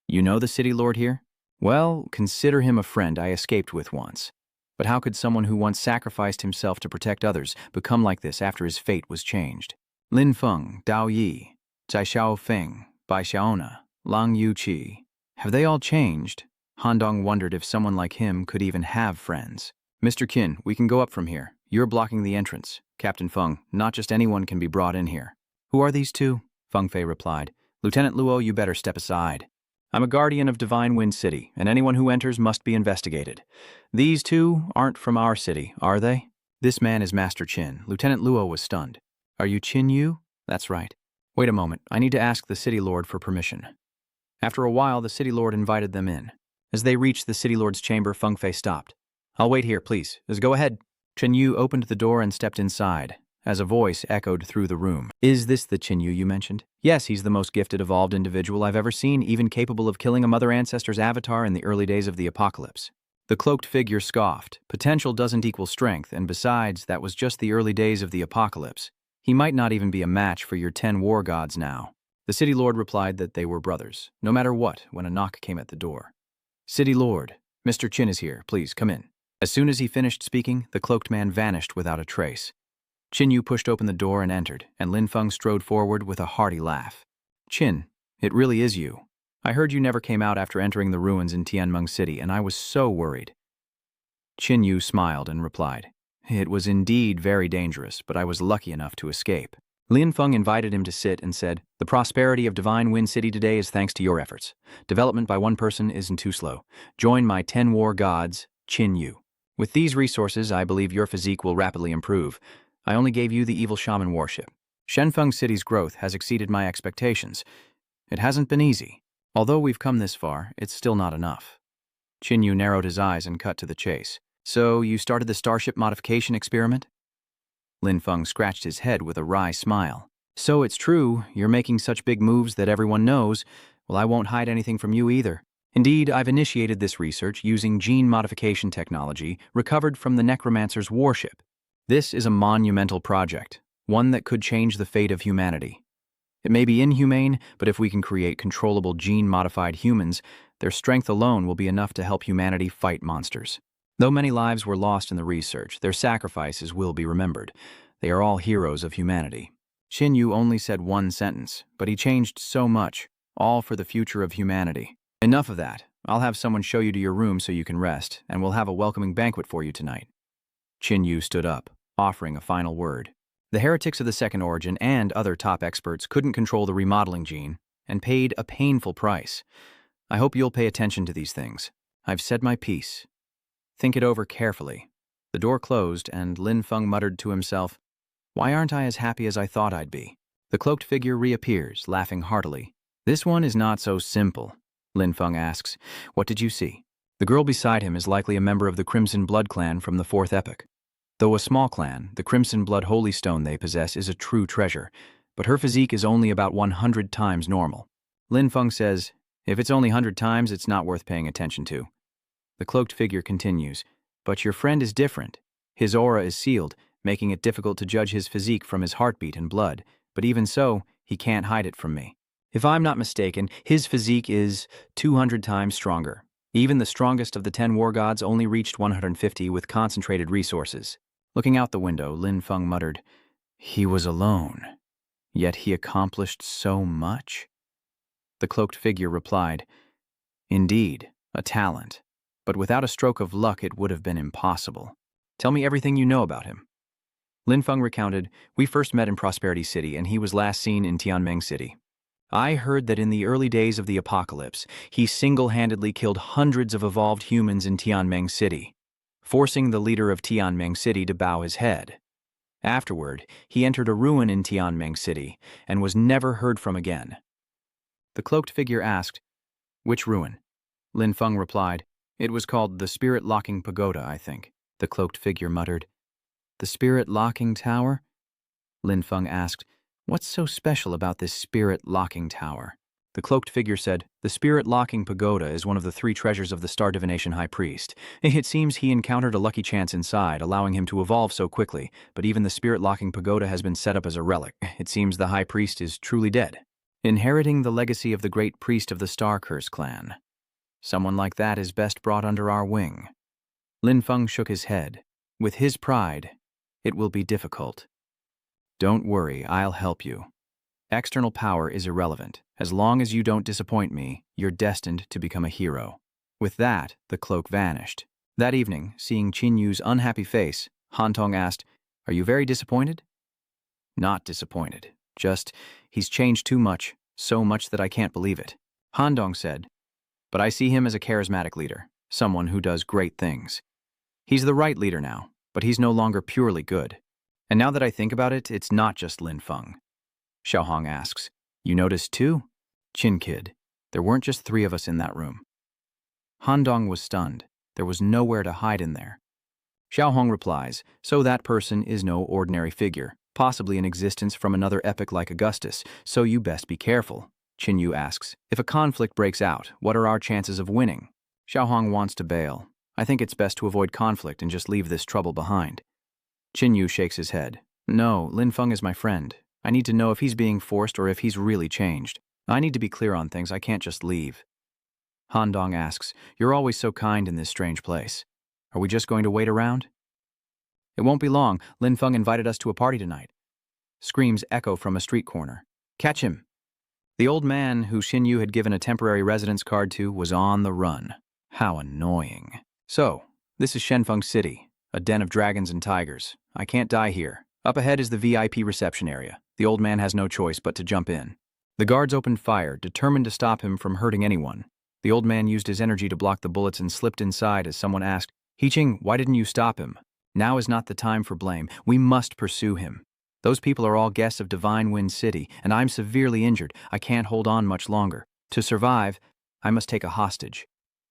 "You know the City Lord here?" "Well, consider him a friend I escaped with once. But how could someone who once sacrificed himself to protect others become like this after his fate was changed?" Lin Feng, Dao Yi. Zai Xiaofeng, Bai Xiaona, Lang Yuqi. Have they all changed? Han Dong wondered if someone like him could even have friends. Mr. Qin, we can go up from here. You're blocking the entrance. Captain Feng, not just anyone can be brought in here. Who are these two? Feng Fei replied. Lieutenant Luo, you better step aside. I'm a guardian of Divine Wind City, and anyone who enters must be investigated. These two aren't from our city, are they? This man is Master Qin. Lieutenant Luo was stunned. Are you Qin Yu? That's right. Wait a moment, I need to ask the City Lord for permission. After a while, the City Lord invited them in. As they reached the City Lord's chamber, Feng Fei stopped. I'll wait here, please. Just go ahead. Qin Yu opened the door and stepped inside, as a voice echoed through the room. Is this the Qin Yu you mentioned? Yes, he's the most gifted, evolved individual I've ever seen, even capable of killing a Mother Ancestor's avatar in the early days of the apocalypse. The cloaked figure scoffed. Potential doesn't equal strength, and besides, that was just the early days of the apocalypse. He might not even be a match for your 10 war gods now. The City Lord replied that they were brothers, no matter what, when a knock came at the door. City Lord, Mr. Qin is here, please come in. As soon as he finished speaking, the cloaked man vanished without a trace. Qin Yu pushed open the door and entered, and Lin Feng strode forward with a hearty laugh. Qin, it really is you. I heard you never came out after entering the ruins in Tianmeng City, and I was so worried. Qin Yu smiled and replied, It was indeed very dangerous, but I was lucky enough to escape. Lin Feng invited him to sit and said, The prosperity of Divine Wind City today is thanks to your efforts. Development by one person isn't too slow. Join my 10 war gods, Qin Yu. With these resources, I believe your physique will rapidly improve. I only gave you the evil shaman warship. Shenfeng City's growth has exceeded my expectations. It hasn't been easy. Although we've come this far, it's still not enough. Qin Yu narrowed his eyes and cut to the chase. So, you started the starship modification experiment? Lin Feng scratched his head with a wry smile. So it's true, you're making such big moves that everyone knows. Well, I won't hide anything from you either. Indeed, I've initiated this research using gene modification technology recovered from the Necromancer's warship. This is a monumental project, one that could change the fate of humanity. It may be inhumane, but if we can create controllable gene-modified humans, their strength alone will be enough to help humanity fight monsters. Though many lives were lost in the research, their sacrifices will be remembered. They are all heroes of humanity. Qin Yu only said one sentence, but he changed so much, all for the future of humanity. Enough of that. I'll have someone show you to your room so you can rest, and we'll have a welcoming banquet for you tonight. Qin Yu stood up, offering a final word. The heretics of the Second Origin and other top experts couldn't control the remodeling gene, and paid a painful price. I hope you'll pay attention to these things. I've said my piece. Think it over carefully. The door closed, and Lin Feng muttered to himself, Why aren't I as happy as I thought I'd be? The cloaked figure reappears, laughing heartily. This one is not so simple. Lin Feng asks, What did you see? The girl beside him is likely a member of the Crimson Blood clan from the 4th epoch. Though a small clan, the Crimson Blood Holy Stone they possess is a true treasure, but her physique is only about 100 times normal. Lin Feng says, If it's only 100 times, it's not worth paying attention to. The cloaked figure continues, But your friend is different. His aura is sealed, making it difficult to judge his physique from his heartbeat and blood, but even so, he can't hide it from me. If I'm not mistaken, his physique is 200 times stronger. Even the strongest of the 10 war gods only reached 150 with concentrated resources. Looking out the window, Lin Feng muttered, He was alone. Yet he accomplished so much. The cloaked figure replied, Indeed, a talent. But without a stroke of luck, it would have been impossible. Tell me everything you know about him. Lin Feng recounted, We first met in Prosperity City, and he was last seen in Tianmeng City. I heard that in the early days of the apocalypse, he single-handedly killed hundreds of evolved humans in Tianmeng City, forcing the leader of Tianmeng City to bow his head. Afterward, he entered a ruin in Tianmeng City and was never heard from again. The cloaked figure asked, Which ruin? Lin Feng replied, It was called the Spirit Locking Pagoda, I think. The cloaked figure muttered, The Spirit Locking Tower? Lin Feng asked, What's so special about this Spirit Locking Tower? The cloaked figure said, The Spirit Locking Pagoda is one of the 3 treasures of the Star Divination High Priest. It seems he encountered a lucky chance inside, allowing him to evolve so quickly, but even the Spirit Locking Pagoda has been set up as a relic. It seems the High Priest is truly dead. Inheriting the legacy of the great priest of the Star Curse clan. Someone like that is best brought under our wing. Lin Feng shook his head. With his pride, it will be difficult. Don't worry, I'll help you. External power is irrelevant. As long as you don't disappoint me, you're destined to become a hero." With that, the cloak vanished. That evening, seeing Qin Yu's unhappy face, Han Tong asked, "Are you very disappointed?" "Not disappointed. Just, he's changed too much, so much that I can't believe it." Han Dong said, "But I see him as a charismatic leader, someone who does great things. He's the right leader now, but he's no longer purely good. And now that I think about it, it's not just Lin Feng." Xiao Hong asks, "You noticed too?" "Qin kid, there weren't just 3 of us in that room." Han Dong was stunned. There was nowhere to hide in there. Xiao Hong replies, "So that person is no ordinary figure, possibly in existence from another epoch like Augustus, so you best be careful." Qin Yu asks, "If a conflict breaks out, what are our chances of winning?" Xiao Hong wants to bail. "I think it's best to avoid conflict and just leave this trouble behind." Qin Yu shakes his head. "No, Lin Feng is my friend. I need to know if he's being forced or if he's really changed. I need to be clear on things. I can't just leave." Han Dong asks, "You're always so kind in this strange place. Are we just going to wait around?" "It won't be long. Lin Feng invited us to a party tonight." Screams echo from a street corner. "Catch him!" The old man who Qin Yu had given a temporary residence card to was on the run. How annoying. "So, this is Shenfeng City, a den of dragons and tigers. I can't die here. Up ahead is the VIP reception area. The old man has no choice but to jump in." The guards opened fire, determined to stop him from hurting anyone. The old man used his energy to block the bullets and slipped inside as someone asked, "Hiqing, why didn't you stop him?" "Now is not the time for blame. We must pursue him. Those people are all guests of Divine Wind City, and I'm severely injured. I can't hold on much longer. To survive, I must take a hostage.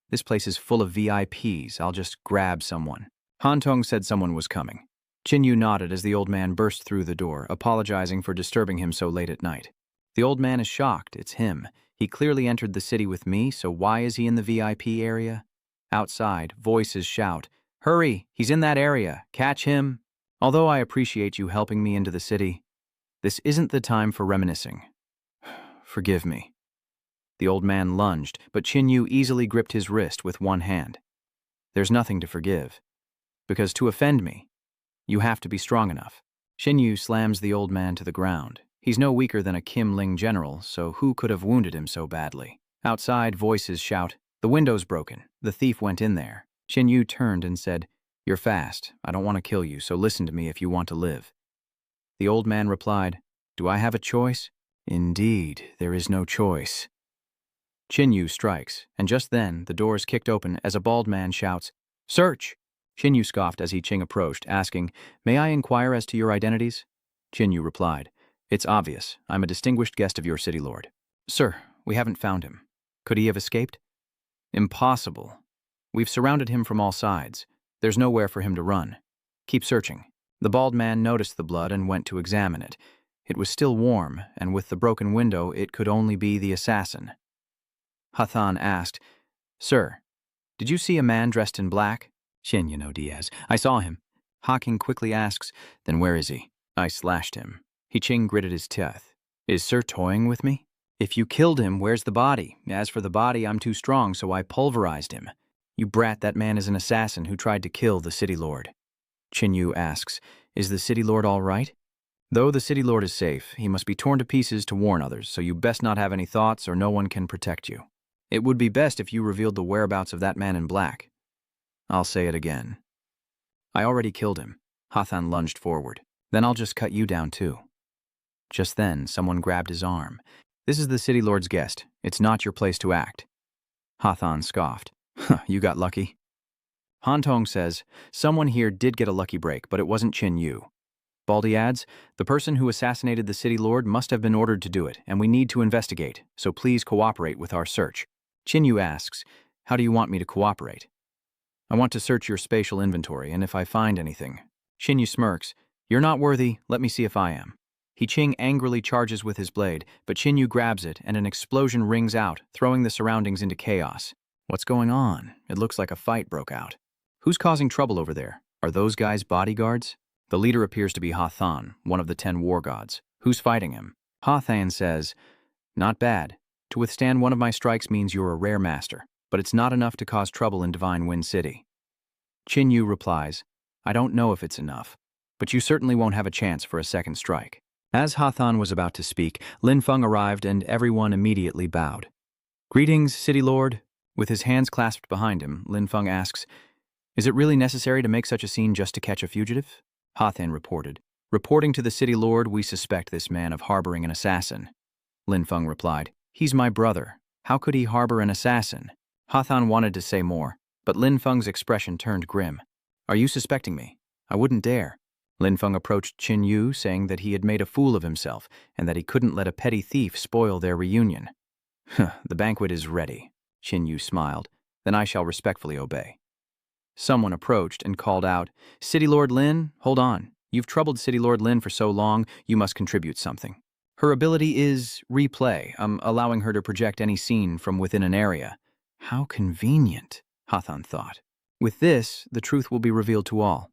This place is full of VIPs. I'll just grab someone." Han Tong said someone was coming. Qin Yu nodded as the old man burst through the door, apologizing for disturbing him so late at night. The old man is shocked. It's him. He clearly entered the city with me, so why is he in the VIP area? Outside, voices shout, "Hurry! He's in that area! Catch him!" Although I appreciate you helping me into the city, this isn't the time for reminiscing. Forgive me. The old man lunged, but Qin Yu easily gripped his wrist with one hand. There's nothing to forgive. Because to offend me, you have to be strong enough. Qin Yu slams the old man to the ground. He's no weaker than a Kim Ling general, so who could have wounded him so badly? Outside, voices shout, "The window's broken. The thief went in there." Qin Yu turned and said, "You're fast. I don't want to kill you, so listen to me if you want to live." The old man replied, "Do I have a choice?" "Indeed, there is no choice." Qin Yu strikes, and just then, the doors kicked open as a bald man shouts, "Search!" Qin Yu scoffed as Qing approached, asking, "May I inquire as to your identities?" Qin Yu replied, "It's obvious. I'm a distinguished guest of your city lord." "Sir, we haven't found him. Could he have escaped?" "Impossible. We've surrounded him from all sides. There's nowhere for him to run. Keep searching." The bald man noticed the blood and went to examine it. It was still warm, and with the broken window, it could only be the assassin. Hathan asked, "Sir, did you see a man dressed in black?" "Shen Yano Diaz. I saw him." Hawking quickly asks, "Then where is he?" "I slashed him." Hiqing gritted his teeth. "Is Sir toying with me?" "If you killed him, where's the body? As for the body, I'm too strong, so I pulverized him." "You brat, that man is an assassin who tried to kill the city lord." Qin Yu asks, "Is the city lord all right?" "Though the city lord is safe, he must be torn to pieces to warn others, so you best not have any thoughts or no one can protect you. It would be best if you revealed the whereabouts of that man in black." "I'll say it again." "I already killed him." Hathan lunged forward. "Then I'll just cut you down too." Just then, someone grabbed his arm. "This is the city lord's guest. It's not your place to act." Hathan scoffed. "Huh, you got lucky." Han Tong says, "Someone here did get a lucky break, but it wasn't Qin Yu." Baldy adds, "The person who assassinated the city lord must have been ordered to do it, and we need to investigate, so please cooperate with our search." Qin Yu asks, "How do you want me to cooperate?" "I want to search your spatial inventory, and if I find anything." Qin Yu smirks, "You're not worthy, let me see if I am." Hiqing angrily charges with his blade, but Qin Yu grabs it and an explosion rings out, throwing the surroundings into chaos. What's going on? It looks like a fight broke out. Who's causing trouble over there? Are those guys bodyguards? The leader appears to be Hathan, one of the 10 war gods. Who's fighting him? Hathan says, "Not bad. To withstand one of my strikes means you're a rare master, but it's not enough to cause trouble in Divine Wind City." Qin Yu replies, "I don't know if it's enough, but you certainly won't have a chance for a second strike." As Hathan was about to speak, Lin Feng arrived and everyone immediately bowed. "Greetings, City Lord." With his hands clasped behind him, Lin Feng asks, "Is it really necessary to make such a scene just to catch a fugitive?" Hathan reported, "Reporting to the City Lord, we suspect this man of harboring an assassin." Lin Feng replied, "He's my brother. How could he harbor an assassin?" Hathan wanted to say more, but Lin Feng's expression turned grim. "Are you suspecting me? I wouldn't dare." Lin Feng approached Qin Yu, saying that he had made a fool of himself and that he couldn't let a petty thief spoil their reunion. "The banquet is ready," Qin Yu smiled. "Then I shall respectfully obey." Someone approached and called out, "City Lord Lin, hold on. You've troubled City Lord Lin for so long, you must contribute something." Her ability is replay, allowing her to project any scene from within an area. How convenient, Hathan thought. With this, the truth will be revealed to all.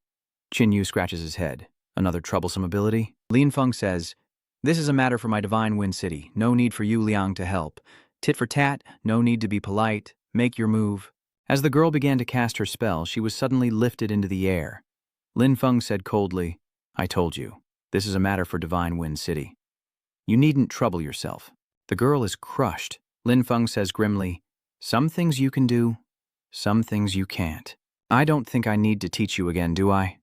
Qin Yu scratches his head. Another troublesome ability? Lin Feng says, "This is a matter for my divine Wind City. No need for you, Liang, to help. Tit for tat, no need to be polite. Make your move." As the girl began to cast her spell, she was suddenly lifted into the air. Lin Feng said coldly, "I told you, this is a matter for divine Wind City. You needn't trouble yourself." The girl is crushed. Lin Feng says grimly, "Some things you can do, some things you can't. I don't think I need to teach you again, do I?"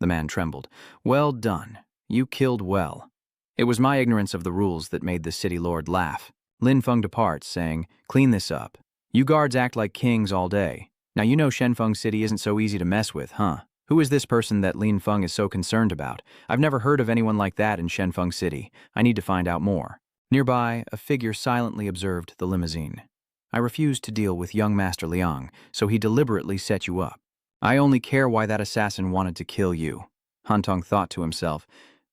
The man trembled. "Well done. You killed well. It was my ignorance of the rules that made the City Lord laugh." Lin Feng departs, saying, "Clean this up. You guards act like kings all day. Now you know Shenfeng City isn't so easy to mess with, huh? Who is this person that Lin Feng is so concerned about? I've never heard of anyone like that in Shenfeng City. I need to find out more." Nearby, a figure silently observed the limousine. "I refused to deal with young Master Liang, so he deliberately set you up. I only care why that assassin wanted to kill you." Hantong thought to himself,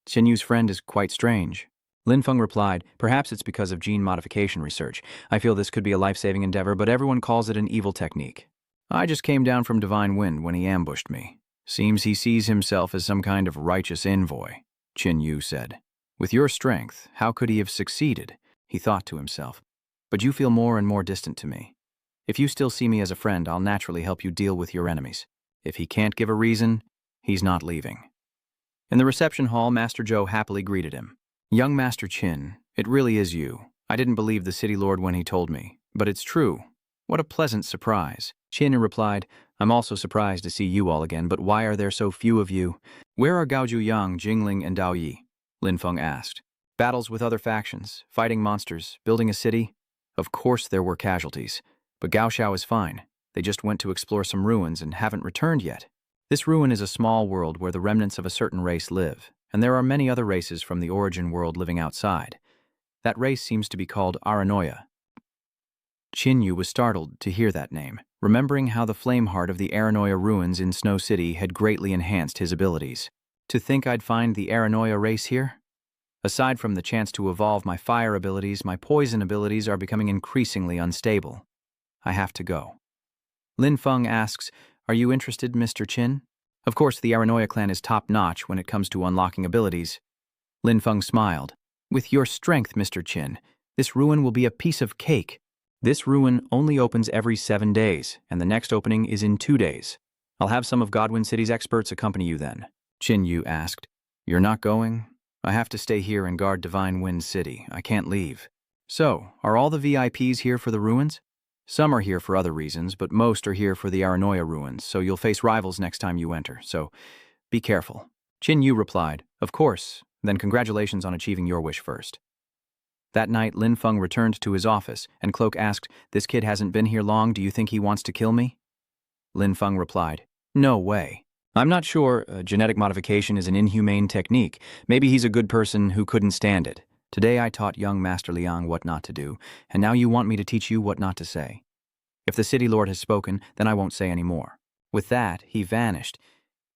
"Qin Yu's friend is quite strange." Lin Feng replied, "Perhaps it's because of gene modification research. I feel this could be a life-saving endeavor, but everyone calls it an evil technique. I just came down from Divine Wind when he ambushed me. Seems he sees himself as some kind of righteous envoy," Qin Yu said. "With your strength, how could he have succeeded?" He thought to himself. "But you feel more and more distant to me. If you still see me as a friend, I'll naturally help you deal with your enemies. If he can't give a reason, he's not leaving." In the reception hall, Master Zhou happily greeted him. "Young Master Qin, it really is you. I didn't believe the City Lord when he told me, but it's true. What a pleasant surprise." Qin replied, "I'm also surprised to see you all again, but why are there so few of you?" "Where are Gaoju Yang, Jingling, and Dao Yi?" Lin Feng asked. "Battles with other factions, fighting monsters, building a city? Of course there were casualties, but Gao Xiao is fine. They just went to explore some ruins and haven't returned yet. This ruin is a small world where the remnants of a certain race live, and there are many other races from the origin world living outside. That race seems to be called Aranoia." Qin Yu was startled to hear that name, remembering how the flame heart of the Aranoia ruins in Snow City had greatly enhanced his abilities. "To think I'd find the Aranoia race here? Aside from the chance to evolve my fire abilities, my poison abilities are becoming increasingly unstable. I have to go." Lin Feng asks, "Are you interested, Mr. Qin?" Of course, the Aranoia clan is top-notch when it comes to unlocking abilities. Lin Feng smiled. "With your strength, Mr. Qin, this ruin will be a piece of cake. This ruin only opens every 7 days, and the next opening is in 2 days. I'll have some of Godwin City's experts accompany you then." Qin Yu asked, "You're not going?" "I have to stay here and guard Divine Wind City. I can't leave." "So, are all the VIPs here for the ruins?" "Some are here for other reasons, but most are here for the Aranoia ruins, so you'll face rivals next time you enter, so be careful." Qin Yu replied, "Of course, then congratulations on achieving your wish first." That night, Lin Feng returned to his office, and Cloak asked, "This kid hasn't been here long, do you think he wants to kill me?" Lin Feng replied, "No way. I'm not sure. Genetic modification is an inhumane technique. Maybe he's a good person who couldn't stand it. Today I taught young Master Liang what not to do, and now you want me to teach you what not to say. If the City Lord has spoken, then I won't say any more." With that, he vanished.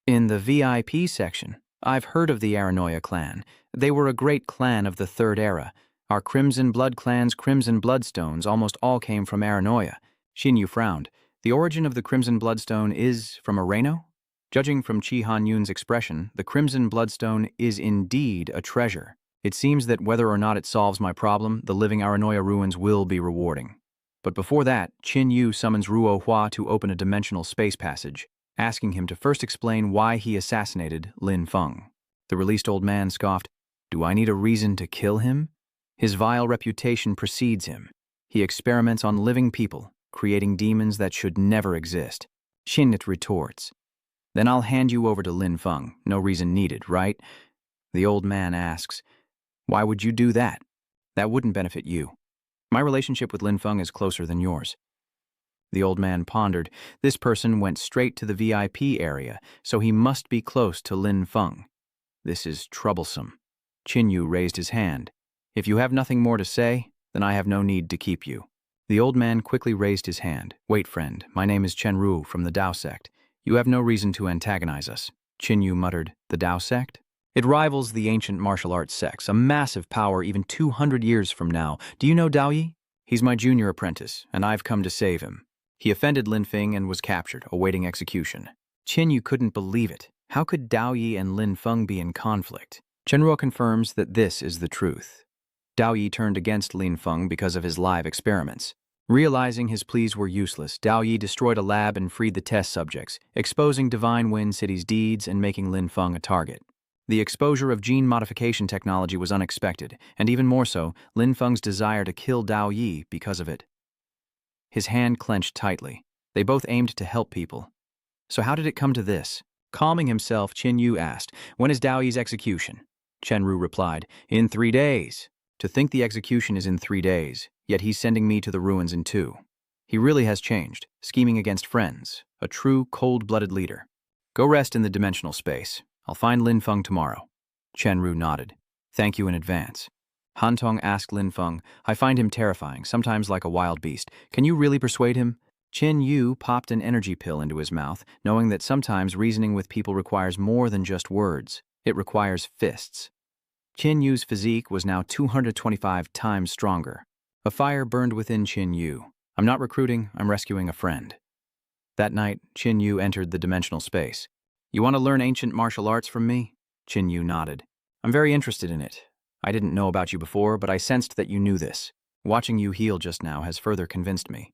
In the VIP section, "I've heard of the Aranoia clan. They were a great clan of the Third Era. Our Crimson Blood clan's Crimson Bloodstones almost all came from Aranoia." Xin Yu frowned. "The origin of the Crimson Bloodstone is from Arano?" Judging from Chi Han Yun's expression, the Crimson Bloodstone is indeed a treasure. It seems that whether or not it solves my problem, the living Aranoia ruins will be rewarding. But before that, Qin Yu summons Ruo Hua to open a dimensional space passage, asking him to first explain why he assassinated Lin Feng. The released old man scoffed, Do I need a reason to kill him? His vile reputation precedes him. He experiments on living people, creating demons that should never exist. Qinnit retorts. Then I'll hand you over to Lin Feng. No reason needed, right? The old man asks, why would you do that? That wouldn't benefit you. My relationship with Lin Feng is closer than yours. The old man pondered. This person went straight to the VIP area, so he must be close to Lin Feng. This is troublesome. Qin Yu raised his hand. If you have nothing more to say, then I have no need to keep you. The old man quickly raised his hand. Wait, friend, my name is Chen Ru from the Dao sect. You have no reason to antagonize us. Qin Yu muttered, the Dao sect? It rivals the ancient martial arts sects, a massive power even 200 years from now. Do you know Dao Yi? He's my junior apprentice, and I've come to save him. He offended Lin Feng and was captured, awaiting execution. Qin Yu couldn't believe it. How could Dao Yi and Lin Feng be in conflict? Chen Ruo confirms that this is the truth. Dao Yi turned against Lin Feng because of his live experiments. Realizing his pleas were useless, Dao Yi destroyed a lab and freed the test subjects, exposing Divine Wind City's deeds and making Lin Feng a target. The exposure of gene modification technology was unexpected, and even more so, Lin Feng's desire to kill Dao Yi because of it. His hand clenched tightly. They both aimed to help people. So how did it come to this? Calming himself, Qin Yu asked, when is Dao Yi's execution? Chen Ru replied, in 3 days. To think the execution is in 3 days, yet he's sending me to the ruins in 2. He really has changed, scheming against friends, a true cold-blooded leader. Go rest in the dimensional space. I'll find Lin Feng tomorrow. Chen Ru nodded. Thank you in advance. Han Tong asked Lin Feng, I find him terrifying, sometimes like a wild beast. Can you really persuade him? Qin Yu popped an energy pill into his mouth, knowing that sometimes reasoning with people requires more than just words. It requires fists. Qin Yu's physique was now 225 times stronger. A fire burned within Qin Yu. I'm not recruiting, I'm rescuing a friend. That night, Qin Yu entered the dimensional space. You want to learn ancient martial arts from me? Qin Yu nodded. I'm very interested in it. I didn't know about you before, but I sensed that you knew this. Watching you heal just now has further convinced me.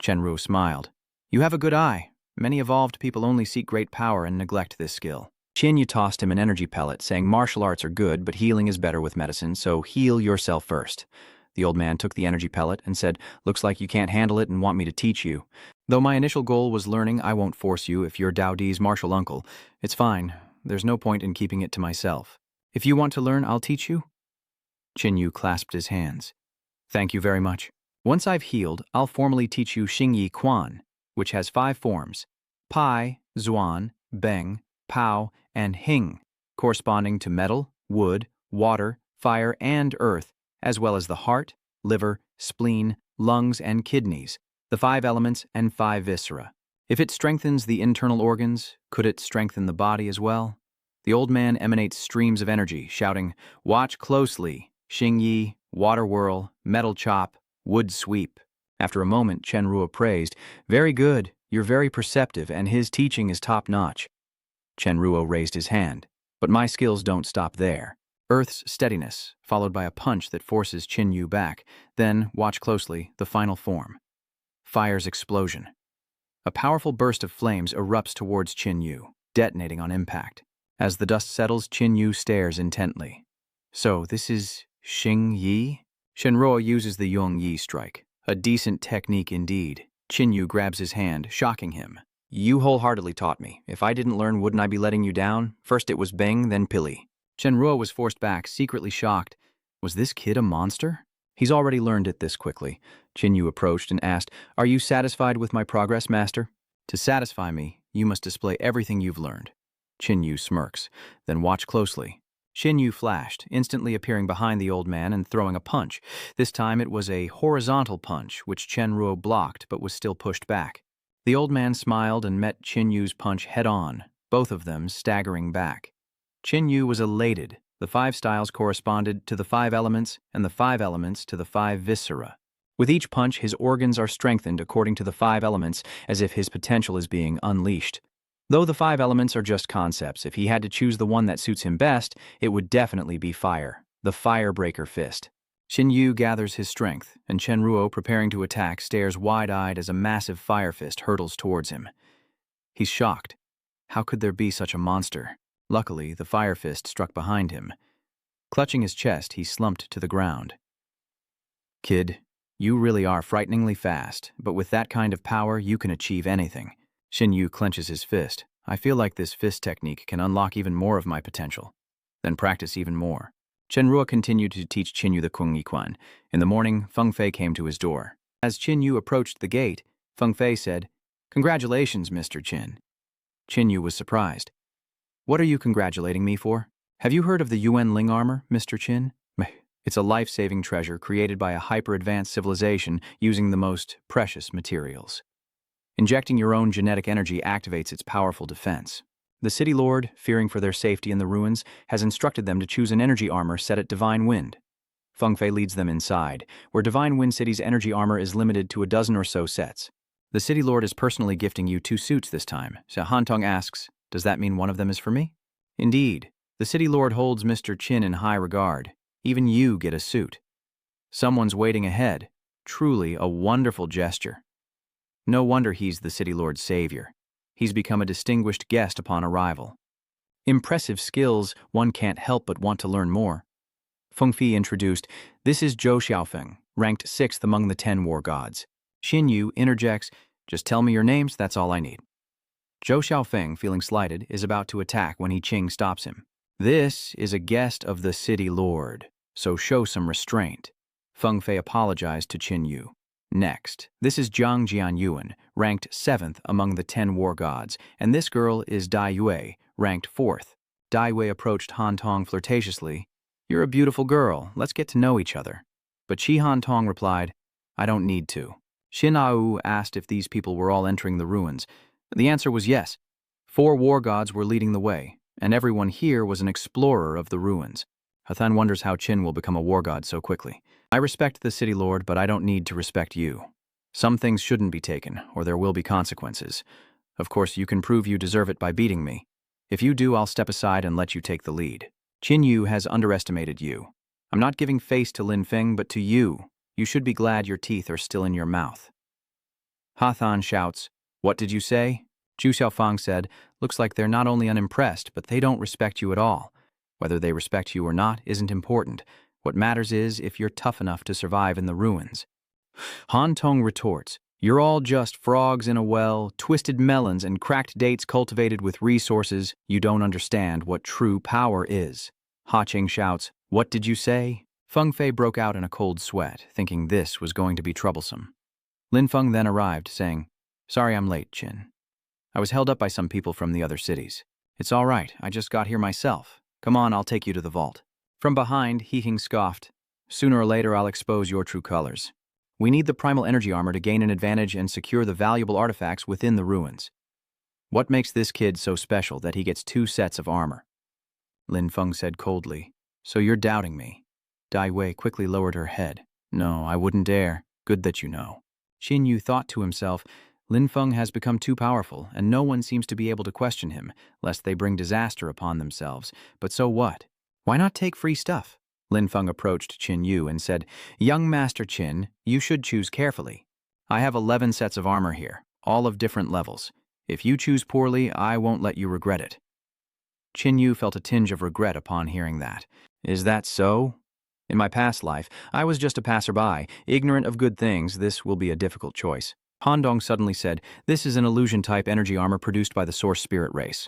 Chen Ru smiled. You have a good eye. Many evolved people only seek great power and neglect this skill. Qin Yu tossed him an energy pellet, saying martial arts are good, but healing is better with medicine, so heal yourself first. The old man took the energy pellet and said, looks like you can't handle it and want me to teach you. Though my initial goal was learning, I won't force you if you're Dao Di's martial uncle. It's fine. There's no point in keeping it to myself. If you want to learn, I'll teach you. Qin Yu clasped his hands. Thank you very much. Once I've healed, I'll formally teach you Xingyi Quan, which has 5 forms, Pai, Zuan, Beng, Pao, and Hing, corresponding to metal, wood, water, fire, and earth, as well as the heart, liver, spleen, lungs, and kidneys, the 5 elements and 5 viscera. If it strengthens the internal organs, could it strengthen the body as well? The old man emanates streams of energy, shouting, watch closely, Xingyi, water whirl, metal chop, wood sweep. After a moment, Chen Ruo praised, very good, you're very perceptive, and his teaching is top-notch. Chen Ruo raised his hand, but my skills don't stop there. Earth's steadiness, followed by a punch that forces Qin Yu back, then, watch closely, the final form. Fire's explosion. A powerful burst of flames erupts towards Qin Yu, detonating on impact. As the dust settles, Qin Yu stares intently. So, this is Xing Yi? Shenruo uses the Yong Yi strike. A decent technique indeed. Qin Yu grabs his hand, shocking him. You wholeheartedly taught me. If I didn't learn, wouldn't I be letting you down? First it was Beng, then Pili. Shenruo was forced back, secretly shocked. Was this kid a monster? He's already learned it this quickly. Qin Yu approached and asked, Are you satisfied with my progress, master? To satisfy me, you must display everything you've learned. Qin Yu smirks. Then watch closely. Qin Yu flashed, instantly appearing behind the old man and throwing a punch. This time it was a horizontal punch, which Chen Ruo blocked but was still pushed back. The old man smiled and met Qin Yu's punch head-on, both of them staggering back. Qin Yu was elated. The 5 styles corresponded to the 5 elements, and the 5 elements to the 5 viscera. With each punch, his organs are strengthened according to the 5 elements, as if his potential is being unleashed. Though the 5 elements are just concepts, if he had to choose the one that suits him best, it would definitely be fire, the Firebreaker Fist. Qin Yu gathers his strength, and Chen Ruo, preparing to attack, stares wide-eyed as a massive fire fist hurtles towards him. He's shocked. How could there be such a monster? Luckily, the fire fist struck behind him. Clutching his chest, he slumped to the ground. Kid, you really are frighteningly fast, but with that kind of power, you can achieve anything. Xinyu clenches his fist. I feel like this fist technique can unlock even more of my potential. Then practice even more. Chenrua continued to teach Qinyu the Kung Yiquan. In the morning, Feng Fei came to his door. As Qinyu approached the gate, Feng Fei said, "Congratulations, Mr. Qin." Qinyu was surprised. "What are you congratulating me for? Have you heard of the Yuan Ling armor, Mr. Qin? It's a life-saving treasure created by a hyper-advanced civilization using the most precious materials. Injecting your own genetic energy activates its powerful defense. The City Lord, fearing for their safety in the ruins, has instructed them to choose an energy armor set at Divine Wind. Feng Fei leads them inside, where Divine Wind City's energy armor is limited to a dozen or so sets. The City Lord is personally gifting you 2 suits this time. So Hantong asks, does that mean one of them is for me? Indeed, the City Lord holds Mr. Qin in high regard. Even you get a suit. Someone's waiting ahead. Truly a wonderful gesture. No wonder he's the City Lord's savior. He's become a distinguished guest upon arrival. Impressive skills, one can't help but want to learn more. Feng Fei introduced, this is Zhou Xiaofeng, ranked 6th among the 10 war gods. Xinyu interjects, just tell me your names, that's all I need. Zhou Xiaofeng, feeling slighted, is about to attack when He Qing stops him. This is a guest of the City Lord, so show some restraint. Feng Fei apologized to Qinyu. Next, this is Zhang Jianyuan, ranked 7th among the 10 war gods, and this girl is Dai Yue, ranked 4th. Dai Yue approached Han Tong flirtatiously. You're a beautiful girl, let's get to know each other. But Shi Han Tong replied, I don't need to. Xin Au asked if these people were all entering the ruins. The answer was yes. 4 war gods were leading the way, and everyone here was an explorer of the ruins. Hathan wonders how Qin will become a war god so quickly. I respect the City Lord, but I don't need to respect you. Some things shouldn't be taken, or there will be consequences. Of course, you can prove you deserve it by beating me. If you do, I'll step aside and let you take the lead. Qinyu has underestimated you. I'm not giving face to Lin Feng, but to you. You should be glad your teeth are still in your mouth. Hathan shouts, what did you say? Zhu Xiaofang said, looks like they're not only unimpressed, but they don't respect you at all. Whether they respect you or not isn't important. What matters is if you're tough enough to survive in the ruins. Han Tong retorts, you're all just frogs in a well, twisted melons and cracked dates cultivated with resources. You don't understand what true power is. Ha Qing shouts, what did you say? Feng Fei broke out in a cold sweat, thinking this was going to be troublesome. Lin Feng then arrived, saying, sorry I'm late, Qin. I was held up by some people from the other cities. It's all right, I just got here myself. Come on, I'll take you to the vault. From behind, He Qing scoffed. Sooner or later, I'll expose your true colors. We need the primal energy armor to gain an advantage and secure the valuable artifacts within the ruins. What makes this kid so special that he gets 2 sets of armor? Lin Feng said coldly, so you're doubting me. Dai Wei quickly lowered her head. No, I wouldn't dare. Good that you know. Xinyu thought to himself, Lin Feng has become too powerful, and no one seems to be able to question him, lest they bring disaster upon themselves. But so what? Why not take free stuff? Lin Feng approached Qinyu and said, young Master Qin, you should choose carefully. I have 11 sets of armor here, all of different levels. If you choose poorly, I won't let you regret it. Qinyu felt a tinge of regret upon hearing that. Is that so? In my past life, I was just a passerby, ignorant of good things. This will be a difficult choice. Han Dong suddenly said, this is an illusion-type energy armor produced by the Source Spirit race.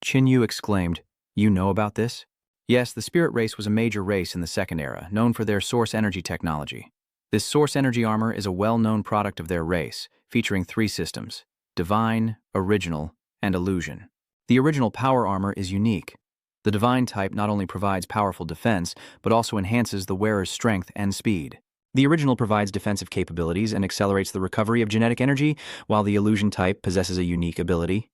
Qinyu exclaimed, you know about this? Yes, the Spirit race was a major race in the Second Era, known for their source energy technology. This source energy armor is a well-known product of their race, featuring 3 systems: Divine, Original, and Illusion. The original power armor is unique. The Divine type not only provides powerful defense, but also enhances the wearer's strength and speed. The Original provides defensive capabilities and accelerates the recovery of genetic energy, while the Illusion type possesses a unique ability: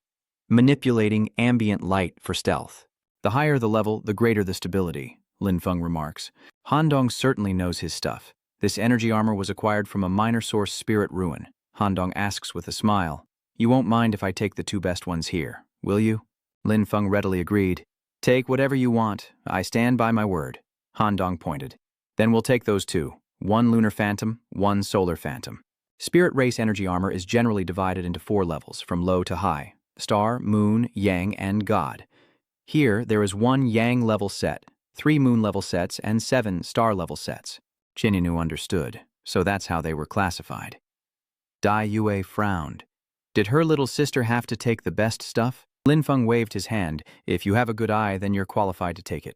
manipulating ambient light for stealth. The higher the level, the greater the stability, Lin Feng remarks. Han Dong certainly knows his stuff. This energy armor was acquired from a minor source spirit ruin. Han Dong asks with a smile, you won't mind if I take the 2 best ones here, will you? Lin Feng readily agreed. Take whatever you want. I stand by my word. Han Dong pointed. Then we'll take those 2. 1 lunar phantom, 1 solar phantom. Spirit race energy armor is generally divided into 4 levels, from low to high: star, moon, yang, and god. Here, there is 1 yang level set. 3 moon-level sets and 7 star-level sets. Qin Yu understood, so that's how they were classified. Dai Yue frowned. Did her little sister have to take the best stuff? Lin Feng waved his hand. If you have a good eye, then you're qualified to take it.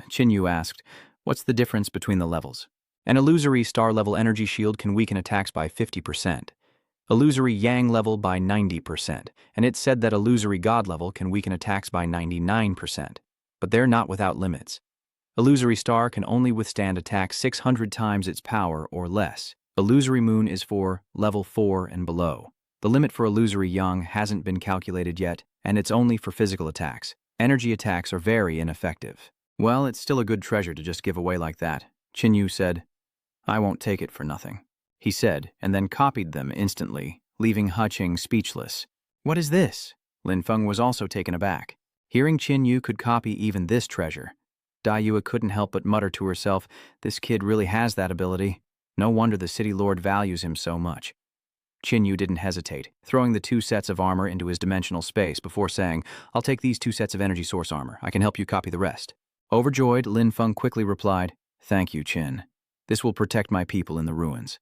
Qin Yu asked, what's the difference between the levels? An illusory star-level energy shield can weaken attacks by 50%. Illusory yang level by 90%, and it said that illusory god level can weaken attacks by 99%. But they're not without limits. Illusory star can only withstand attacks 600 times its power or less. Illusory moon is for level 4 and below. The limit for illusory yang hasn't been calculated yet, and it's only for physical attacks. Energy attacks are very ineffective. Well, it's still a good treasure to just give away like that, Qin Yu said. I won't take it for nothing, he said, and then copied them instantly, leaving Qing speechless. What is this? Lin Feng was also taken aback. Hearing Qin Yu could copy even this treasure, Dai Yue couldn't help but mutter to herself, this kid really has that ability. No wonder the city lord values him so much. Qin Yu didn't hesitate, throwing the 2 sets of armor into his dimensional space before saying, I'll take these 2 sets of energy source armor. I can help you copy the rest. Overjoyed, Lin Feng quickly replied, Thank you, Qin. This will protect my people in the ruins.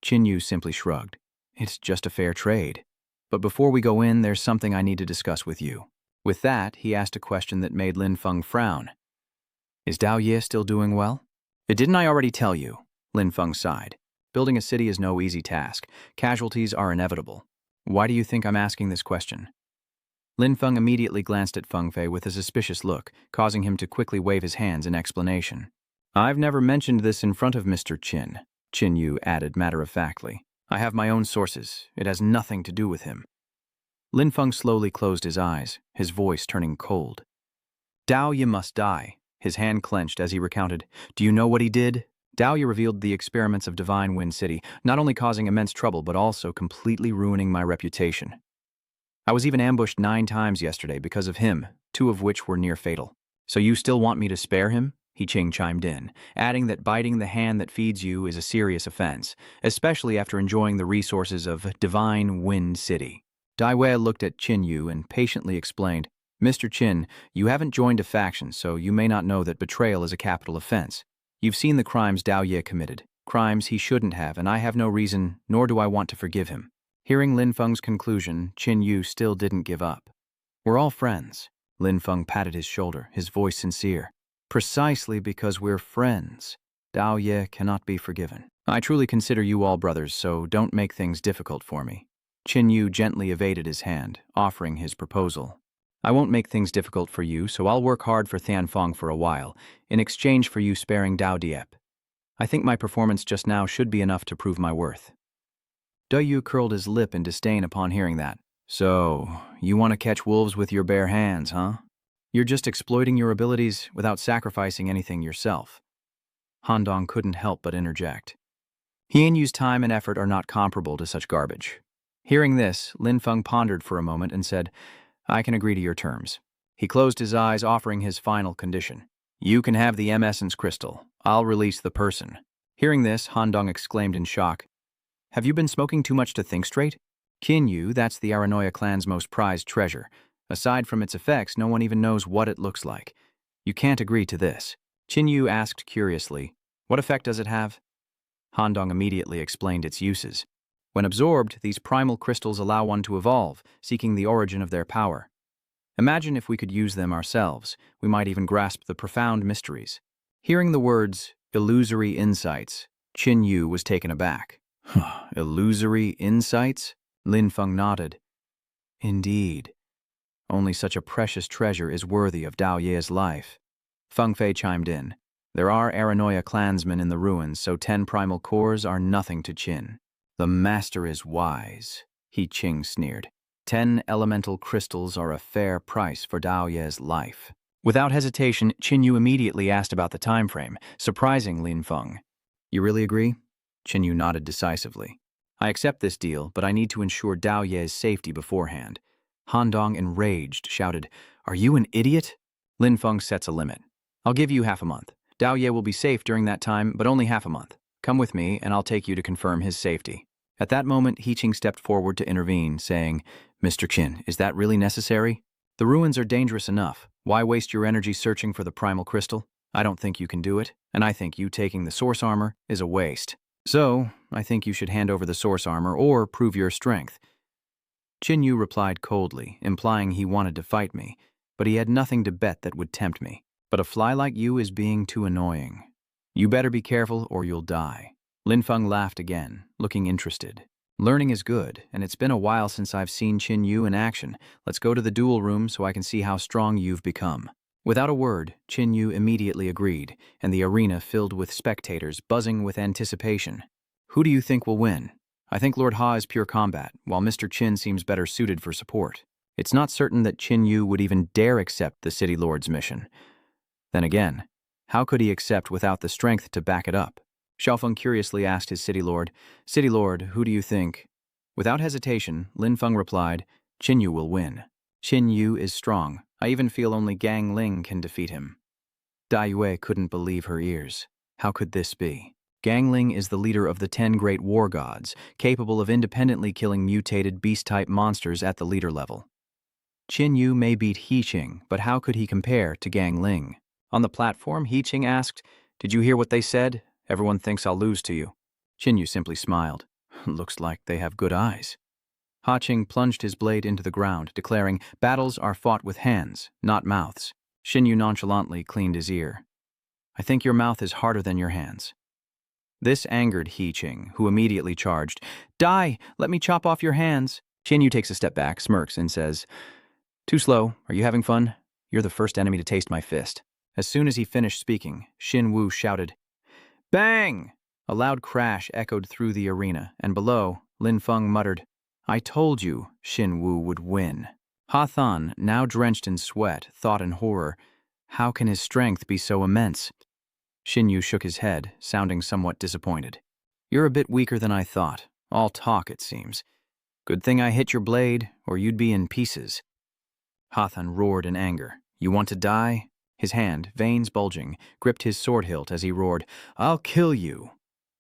Qin Yu simply shrugged. It's just a fair trade. But before we go in, there's something I need to discuss with you. With that, he asked a question that made Lin Feng frown. Is Dao Ye still doing well? Didn't I already tell you? Lin Feng sighed. Building a city is no easy task. Casualties are inevitable. Why do you think I'm asking this question? Lin Feng immediately glanced at Feng Fei with a suspicious look, causing him to quickly wave his hands in explanation. I've never mentioned this in front of Mr. Qin Yu added matter-of-factly. I have my own sources. It has nothing to do with him. Lin Feng slowly closed his eyes, his voice turning cold. Dao Ye must die. His hand clenched as he recounted. Do you know what he did? Dao Ye revealed the experiments of Divine Wind City, not only causing immense trouble, but also completely ruining my reputation. I was even ambushed 9 times yesterday because of him, 2 of which were near fatal. So you still want me to spare him? Qing chimed in, adding that biting the hand that feeds you is a serious offense, especially after enjoying the resources of Divine Wind City. Dai Wei looked at Qin Yu and patiently explained, Mr. Qin, you haven't joined a faction, so you may not know that betrayal is a capital offense. You've seen the crimes Dao Ye committed, crimes he shouldn't have, and I have no reason, nor do I want to forgive him. Hearing Lin Feng's conclusion, Qin Yu still didn't give up. We're all friends. Lin Feng patted his shoulder, his voice sincere. Precisely because we're friends, Dao Ye cannot be forgiven. I truly consider you all brothers, so don't make things difficult for me. Qin Yu gently evaded his hand, offering his proposal. I won't make things difficult for you, so I'll work hard for Tianfeng for a while, in exchange for you sparing Dao Diep. I think my performance just now should be enough to prove my worth. Dai Yu curled his lip in disdain upon hearing that. So, you want to catch wolves with your bare hands, huh? You're just exploiting your abilities without sacrificing anything yourself. Han Dong couldn't help but interject. He and Yu's time and effort are not comparable to such garbage. Hearing this, Lin Feng pondered for a moment and said, I can agree to your terms. He closed his eyes, offering his final condition. You can have the M-Essence crystal. I'll release the person. Hearing this, Han Dong exclaimed in shock, Have you been smoking too much to think straight? Qin Yu, that's the Aranoia clan's most prized treasure. Aside from its effects, no one even knows what it looks like. You can't agree to this. Qin Yu asked curiously, What effect does it have? Han Dong immediately explained its uses. When absorbed, these primal crystals allow one to evolve, seeking the origin of their power. Imagine if we could use them ourselves. We might even grasp the profound mysteries. Hearing the words, illusory insights, Qin Yu was taken aback. Illusory insights? Lin Feng nodded. Indeed. Only such a precious treasure is worthy of Dao Ye's life. Feng Fei chimed in. There are Aranoia clansmen in the ruins, so 10 primal cores are nothing to Qin. The master is wise, Qing sneered. 10 elemental crystals are a fair price for Dao Ye's life. Without hesitation, Qin Yu immediately asked about the time frame, surprising Lin Feng. You really agree? Qin Yu nodded decisively. I accept this deal, but I need to ensure Dao Ye's safety beforehand. Han Dong, enraged, shouted, Are you an idiot? Lin Feng sets a limit. I'll give you half a month. Dao Ye will be safe during that time, but only half a month. Come with me, and I'll take you to confirm his safety. At that moment, Qing stepped forward to intervene, saying, Mr. Qin, is that really necessary? The ruins are dangerous enough. Why waste your energy searching for the primal crystal? I don't think you can do it, and I think you taking the source armor is a waste. So, I think you should hand over the source armor or prove your strength. Qin Yu replied coldly, implying he wanted to fight me, but he had nothing to bet that would tempt me. But a fly like you is being too annoying. You better be careful or you'll die. Lin Feng laughed again, looking interested. Learning is good, and it's been a while since I've seen Qin Yu in action. Let's go to the duel room so I can see how strong you've become. Without a word, Qin Yu immediately agreed, and the arena filled with spectators buzzing with anticipation. Who do you think will win? I think Lord Ha is pure combat, while Mr. Qin seems better suited for support. It's not certain that Qin Yu would even dare accept the City Lord's mission. Then again, how could he accept without the strength to back it up? Xiaofeng curiously asked his City Lord, "City Lord, who do you think?" Without hesitation, Lin Feng replied, "Qin Yu will win. Qin Yu is strong. I even feel only Gang Ling can defeat him." Dai Yue couldn't believe her ears. How could this be? Gang Ling is the leader of the 10 great war gods, capable of independently killing mutated beast-type monsters at the leader level. Qin Yu may beat He Qing, but how could he compare to Gang Ling? On the platform, He Qing asked, "Did you hear what they said? Everyone thinks I'll lose to you." Qin Yu simply smiled. "Looks like they have good eyes." Ha Qing plunged his blade into the ground, declaring, "Battles are fought with hands, not mouths." Qin Yu nonchalantly cleaned his ear. "I think your mouth is harder than your hands." This angered He Qing, who immediately charged, "Die! Let me chop off your hands." Qin Yu takes a step back, smirks, and says, "Too slow. Are you having fun? You're the first enemy to taste my fist." As soon as he finished speaking, Xin Wu shouted, "Bang!" A loud crash echoed through the arena, and below, Lin Feng muttered, "I told you Xin Wu would win." Ha Than, now drenched in sweat, thought in horror, how can his strength be so immense? Xin Yu shook his head, sounding somewhat disappointed. "You're a bit weaker than I thought. All talk, it seems. Good thing I hit your blade, or you'd be in pieces." Ha Than roared in anger. "You want to die?" His hand, veins bulging, gripped his sword hilt as he roared, "I'll kill you."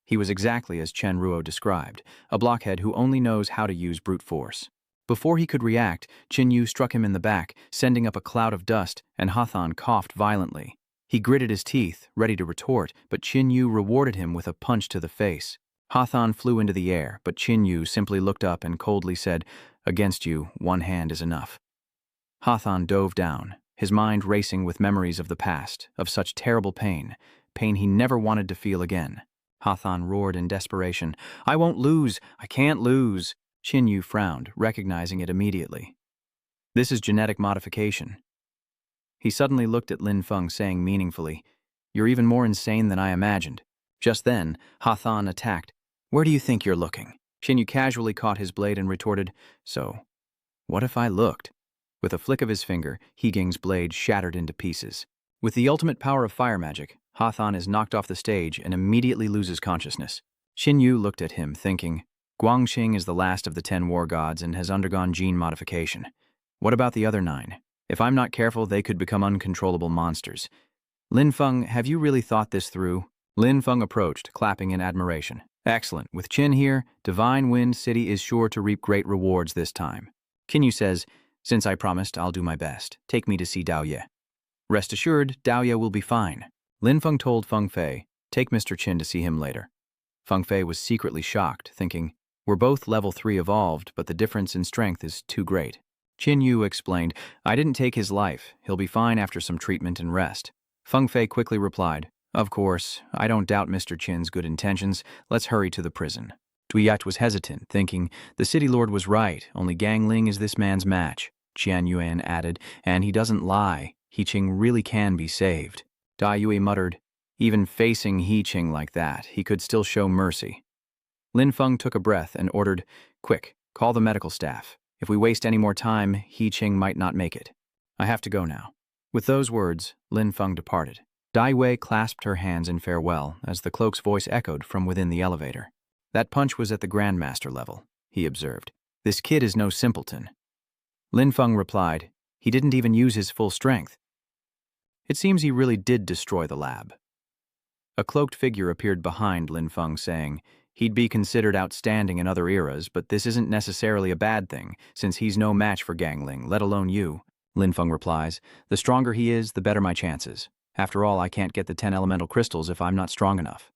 He was exactly as Chen Ruo described, a blockhead who only knows how to use brute force. Before he could react, Qin Yu struck him in the back, sending up a cloud of dust, and Ha Than coughed violently. He gritted his teeth, ready to retort, but Qin Yu rewarded him with a punch to the face. Ha Than flew into the air, but Qin Yu simply looked up and coldly said, "Against you, one hand is enough." Ha Than dove down, his mind racing with memories of the past, of such terrible pain he never wanted to feel again. Ha Than roared in desperation, "I won't lose! I can't lose!" Qin Yu frowned, recognizing it immediately. "This is genetic modification." He suddenly looked at Lin Feng, saying meaningfully, "You're even more insane than I imagined." Just then, Ha Than attacked. "Where do you think you're looking?" Qin Yu casually caught his blade and retorted, "So, what if I looked?" With a flick of his finger, He Qing's blade shattered into pieces. With the ultimate power of fire magic, Ha Than is knocked off the stage and immediately loses consciousness. Qin Yu looked at him, thinking, Guangxing is the last of the 10 war gods and has undergone gene modification. What about the other 9? If I'm not careful, they could become uncontrollable monsters. Lin Feng, have you really thought this through? Lin Feng approached, clapping in admiration. Excellent. With Qin here, Divine Wind City is sure to reap great rewards this time. Qin Yu says, "Since I promised, I'll do my best. Take me to see Dao Ye." "Rest assured, Dao Ye will be fine." Lin Feng told Feng Fei, "Take Mr. Qin to see him later." Feng Fei was secretly shocked, thinking, "We're both level 3 evolved, but the difference in strength is too great." Qin Yu explained, "I didn't take his life. He'll be fine after some treatment and rest." Feng Fei quickly replied, "Of course, I don't doubt Mr. Qin's good intentions. Let's hurry to the prison." Duyat was hesitant, thinking, the City Lord was right, only Gang Ling is this man's match. Qian Yuan added, "And he doesn't lie. He Qing really can be saved." Dai Yue muttered, "Even facing He Qing like that, he could still show mercy." Lin Feng took a breath and ordered, "Quick, call the medical staff. If we waste any more time, He Qing might not make it. I have to go now." With those words, Lin Feng departed. Dai Yue clasped her hands in farewell as the cloak's voice echoed from within the elevator. "That punch was at the Grandmaster level," he observed. "This kid is no simpleton." Lin Feng replied, "He didn't even use his full strength." It seems he really did destroy the lab. A cloaked figure appeared behind Lin Feng, saying, "He'd be considered outstanding in other eras, but this isn't necessarily a bad thing, since he's no match for Gang Ling, let alone you." Lin Feng replies. The stronger he is, the better my chances. After all, I can't get the 10 elemental crystals if I'm not strong enough.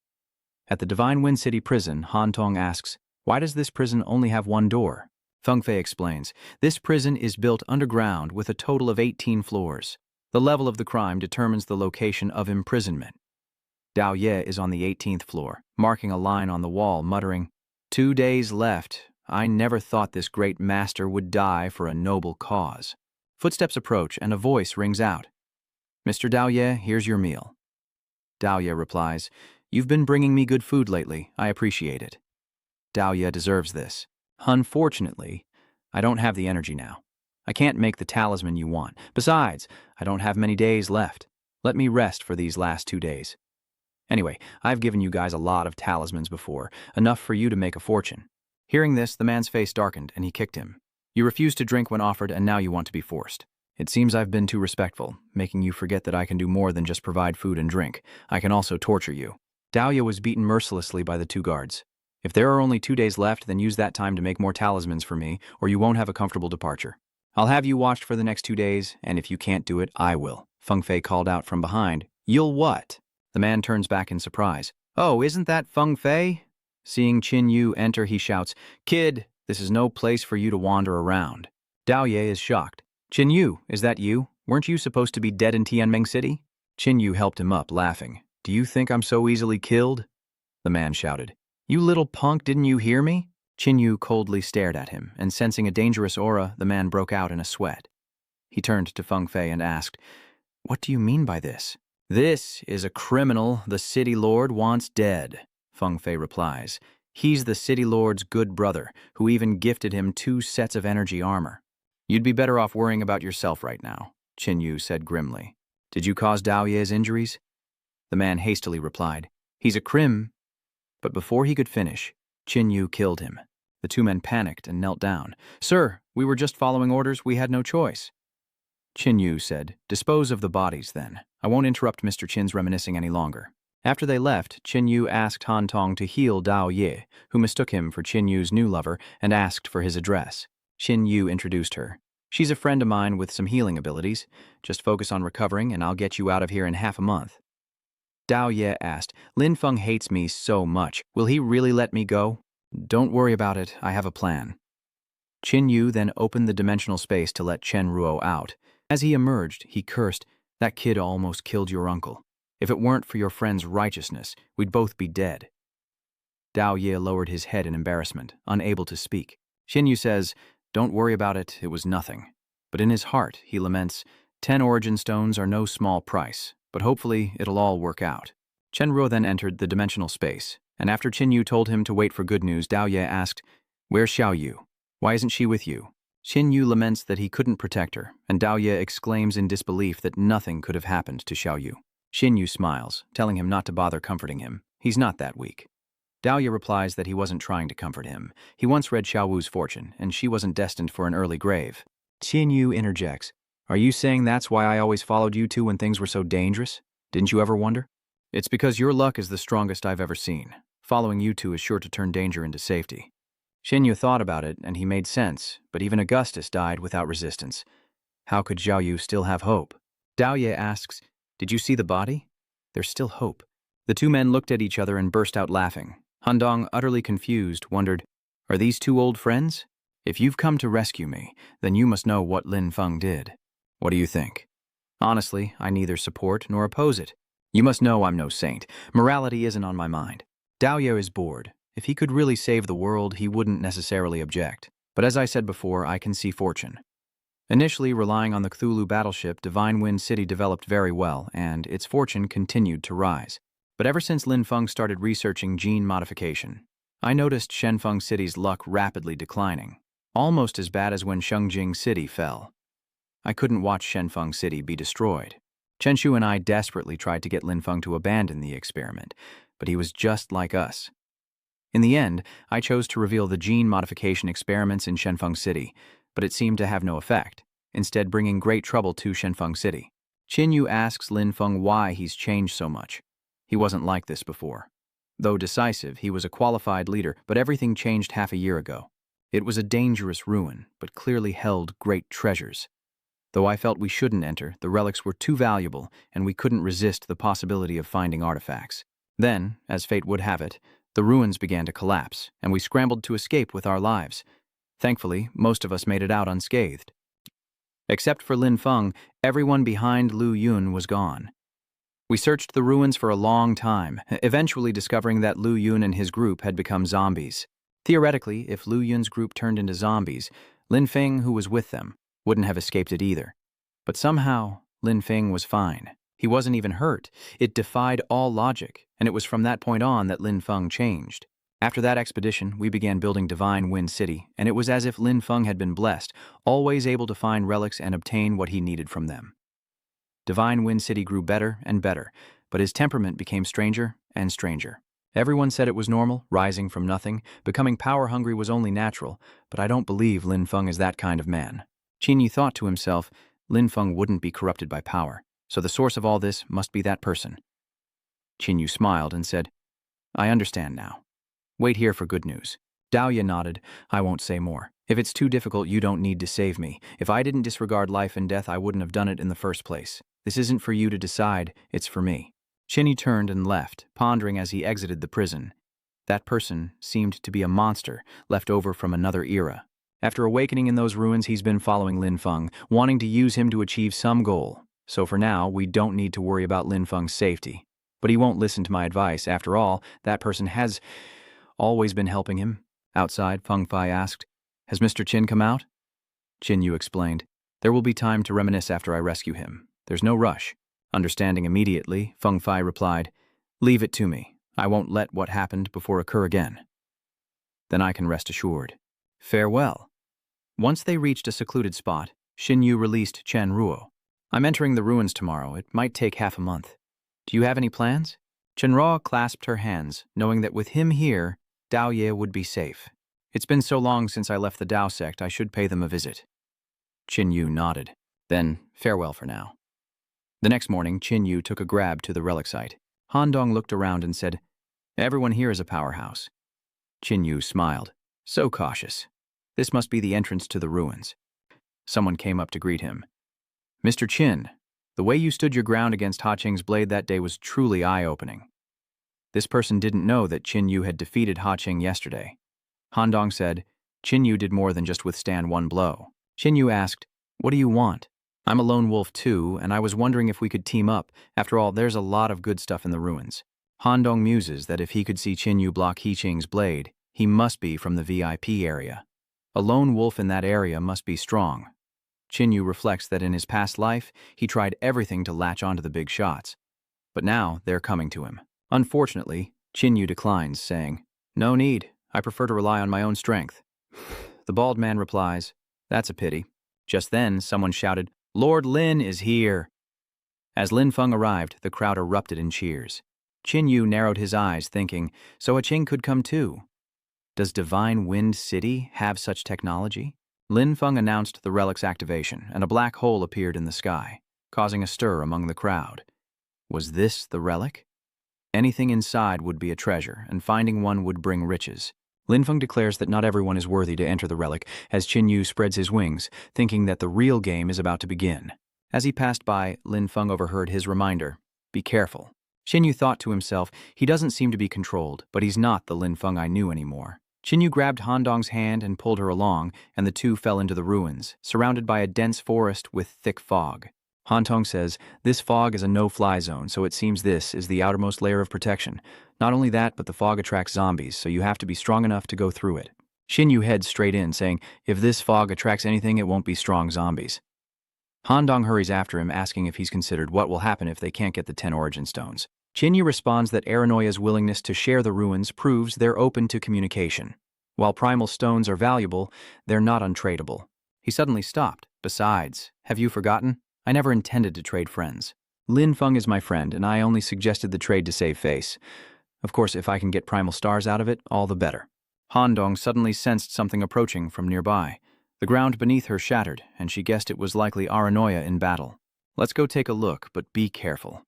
At the Divine Wind City prison, Han Tong asks, why does this prison only have one door? Feng Fei explains, this prison is built underground with a total of 18 floors. The level of the crime determines the location of imprisonment. Dao Ye is on the 18th floor, marking a line on the wall, muttering, 2 days left. I never thought this great master would die for a noble cause. Footsteps approach and a voice rings out. Mr. Dao Ye, here's your meal. Dao Ye replies, you've been bringing me good food lately. I appreciate it. Dao Ye deserves this. Unfortunately, I don't have the energy now. I can't make the talisman you want. Besides, I don't have many days left. Let me rest for these last 2 days. Anyway, I've given you guys a lot of talismans before, enough for you to make a fortune. Hearing this, the man's face darkened and he kicked him. You refused to drink when offered and now you want to be forced. It seems I've been too respectful, making you forget that I can do more than just provide food and drink. I can also torture you. Dao Ye was beaten mercilessly by the 2 guards. If there are only 2 days left, then use that time to make more talismans for me, or you won't have a comfortable departure. I'll have you watched for the next 2 days, and if you can't do it, I will. Feng Fei called out from behind. You'll what? The man turns back in surprise. Oh, isn't that Feng Fei? Seeing Qin Yu enter, he shouts, Kid, this is no place for you to wander around. Dao Ye is shocked. Qin Yu, is that you? Weren't you supposed to be dead in Tianming City? Qin Yu helped him up, laughing. Do you think I'm so easily killed? The man shouted. You little punk, didn't you hear me? Qin Yu coldly stared at him, and sensing a dangerous aura, the man broke out in a sweat. He turned to Feng Fei and asked, What do you mean by this? This is a criminal the city lord wants dead, Feng Fei replies. He's the city lord's good brother, who even gifted him 2 sets of energy armor. You'd be better off worrying about yourself right now, Qin Yu said grimly. Did you cause Dao Ye's injuries? The man hastily replied, He's a crim. But before he could finish, Qin Yu killed him. The 2 men panicked and knelt down. Sir, we were just following orders. We had no choice. Qin Yu said, Dispose of the bodies, then. I won't interrupt Mr. Qin's reminiscing any longer. After they left, Qin Yu asked Han Tong to heal Dao Ye, who mistook him for Qin Yu's new lover and asked for his address. Qin Yu introduced her. She's a friend of mine with some healing abilities. Just focus on recovering and I'll get you out of here in half a month. Dao Ye asked, Lin Feng hates me so much. Will he really let me go? Don't worry about it. I have a plan. Qin Yu then opened the dimensional space to let Chen Ruo out. As he emerged, he cursed, That kid almost killed your uncle. If it weren't for your friend's righteousness, we'd both be dead. Dao Ye lowered his head in embarrassment, unable to speak. Qin Yu says, Don't worry about it, it was nothing. But in his heart, he laments, 10 origin stones are no small price, but hopefully it'll all work out. Chen Ruo then entered the dimensional space, and after Qin Yu told him to wait for good news, Dao Ye asked, Where's Xiao Yu? Why isn't she with you? Qin Yu laments that he couldn't protect her, and Dao Ye exclaims in disbelief that nothing could have happened to Xiao Yu. Qin Yu smiles, telling him not to bother comforting him. He's not that weak. Dao Ye replies that he wasn't trying to comfort him. He once read Xiao Wu's fortune, and she wasn't destined for an early grave. Qin Yu interjects, Are you saying that's why I always followed you 2 when things were so dangerous? Didn't you ever wonder? It's because your luck is the strongest I've ever seen. Following you 2 is sure to turn danger into safety. Qin Yu thought about it, and he made sense, but even Augustus died without resistance. How could Xiao Yu still have hope? Dao Ye asks, Did you see the body? There's still hope. The 2 men looked at each other and burst out laughing. Han Dong, utterly confused, wondered, Are these 2 old friends? If you've come to rescue me, then you must know what Lin Feng did. What do you think? Honestly, I neither support nor oppose it. You must know I'm no saint. Morality isn't on my mind. Dao Ye is bored. If he could really save the world, he wouldn't necessarily object. But as I said before, I can see fortune. Initially relying on the Cthulhu battleship, Divine Wind City developed very well, and its fortune continued to rise. But ever since Lin Feng started researching gene modification, I noticed Shenfeng City's luck rapidly declining, almost as bad as when Shengjing City fell. I couldn't watch Shenfeng City be destroyed. Chen Shu and I desperately tried to get Lin Feng to abandon the experiment, but he was just like us. In the end, I chose to reveal the gene modification experiments in Shenfeng City, but it seemed to have no effect, instead bringing great trouble to Shenfeng City. Qin Yu asks Lin Feng why he's changed so much. He wasn't like this before. Though decisive, he was a qualified leader, but everything changed half a year ago. It was a dangerous ruin, but clearly held great treasures. Though I felt we shouldn't enter, the relics were too valuable, and we couldn't resist the possibility of finding artifacts. Then, as fate would have it, the ruins began to collapse, and we scrambled to escape with our lives. Thankfully, most of us made it out unscathed. Except for Lin Feng, everyone behind Lu Yun was gone. We searched the ruins for a long time, eventually discovering that Lu Yun and his group had become zombies. Theoretically, if Lu Yun's group turned into zombies, Lin Feng, who was with them, wouldn't have escaped it either. But somehow, Lin Feng was fine. He wasn't even hurt. It defied all logic, and it was from that point on that Lin Feng changed. After that expedition, we began building Divine Wind City, and it was as if Lin Feng had been blessed, always able to find relics and obtain what he needed from them. Divine Wind City grew better and better, but his temperament became stranger and stranger. Everyone said it was normal, rising from nothing. Becoming power-hungry was only natural, but I don't believe Lin Feng is that kind of man. Qin thought to himself, Lin Feng wouldn't be corrupted by power, so the source of all this must be that person. Qin smiled and said, I understand now. Wait here for good news. Dahlia nodded. I won't say more. If it's too difficult, you don't need to save me. If I didn't disregard life and death, I wouldn't have done it in the first place. This isn't for you to decide, it's for me. Qin turned and left, pondering as he exited the prison. That person seemed to be a monster, left over from another era. After awakening in those ruins, he's been following Lin Feng, wanting to use him to achieve some goal. So for now, we don't need to worry about Lin Feng's safety. But he won't listen to my advice. After all, that person has always been helping him. Outside, Feng Fei asked, Has Mr. Qin come out? Qin Yu explained, There will be time to reminisce after I rescue him. There's no rush. Understanding immediately, Feng Fei replied, Leave it to me. I won't let what happened before occur again. Then I can rest assured. Farewell. Once they reached a secluded spot, Xin Yu released Chen Ruo. I'm entering the ruins tomorrow. It might take half a month. Do you have any plans? Chen Ruo clasped her hands, knowing that with him here, Dao Ye would be safe. It's been so long since I left the Dao sect, I should pay them a visit. Qin Yu nodded. Then, farewell for now. The next morning, Qin Yu took a grab to the relic site. Han Dong looked around and said, Everyone here is a powerhouse. Qin Yu smiled. So cautious. This must be the entrance to the ruins. Someone came up to greet him. Mr. Qin, the way you stood your ground against Ha Qing's blade that day was truly eye-opening. This person didn't know that Qin Yu had defeated Ha Qing yesterday. Han Dong said, Qin Yu did more than just withstand one blow. Qin Yu asked, What do you want? I'm a lone wolf too, and I was wondering if we could team up. After all, there's a lot of good stuff in the ruins. Han Dong muses that if he could see Qin Yu block He Qing's blade, he must be from the VIP area. A lone wolf in that area must be strong. Qin Yu reflects that in his past life, he tried everything to latch onto the big shots. But now, they're coming to him. Unfortunately, Qin Yu declines, saying, No need. I prefer to rely on my own strength. The bald man replies, That's a pity. Just then, someone shouted, Lord Lin is here. As Lin Feng arrived, the crowd erupted in cheers. Qin Yu narrowed his eyes, thinking, So Ha Qing could come too. Does Divine Wind City have such technology? Lin Feng announced the relic's activation, and a black hole appeared in the sky, causing a stir among the crowd. Was this the relic? Anything inside would be a treasure, and finding one would bring riches. Lin Feng declares that not everyone is worthy to enter the relic, as Qin Yu spreads his wings, thinking that the real game is about to begin. As he passed by, Lin Feng overheard his reminder, Be careful. Qin Yu thought to himself, he doesn't seem to be controlled, but he's not the Lin Feng I knew anymore. Qin Yu grabbed Han Dong's hand and pulled her along, and the two fell into the ruins, surrounded by a dense forest with thick fog. Han Dong says, This fog is a no-fly zone, so it seems this is the outermost layer of protection. Not only that, but the fog attracts zombies, so you have to be strong enough to go through it. Qin Yu heads straight in, saying, If this fog attracts anything, it won't be strong zombies. Han Dong hurries after him, asking if he's considered what will happen if they can't get the 10 origin stones. Qin Yu responds that Aranoya's willingness to share the ruins proves they're open to communication. While primal stones are valuable, they're not untradeable. He suddenly stopped. Besides, have you forgotten? I never intended to trade friends. Lin Feng is my friend, and I only suggested the trade to save face. Of course, if I can get primal stars out of it, all the better. Han Dong suddenly sensed something approaching from nearby. The ground beneath her shattered, and she guessed it was likely Aranoya in battle. Let's go take a look, but be careful.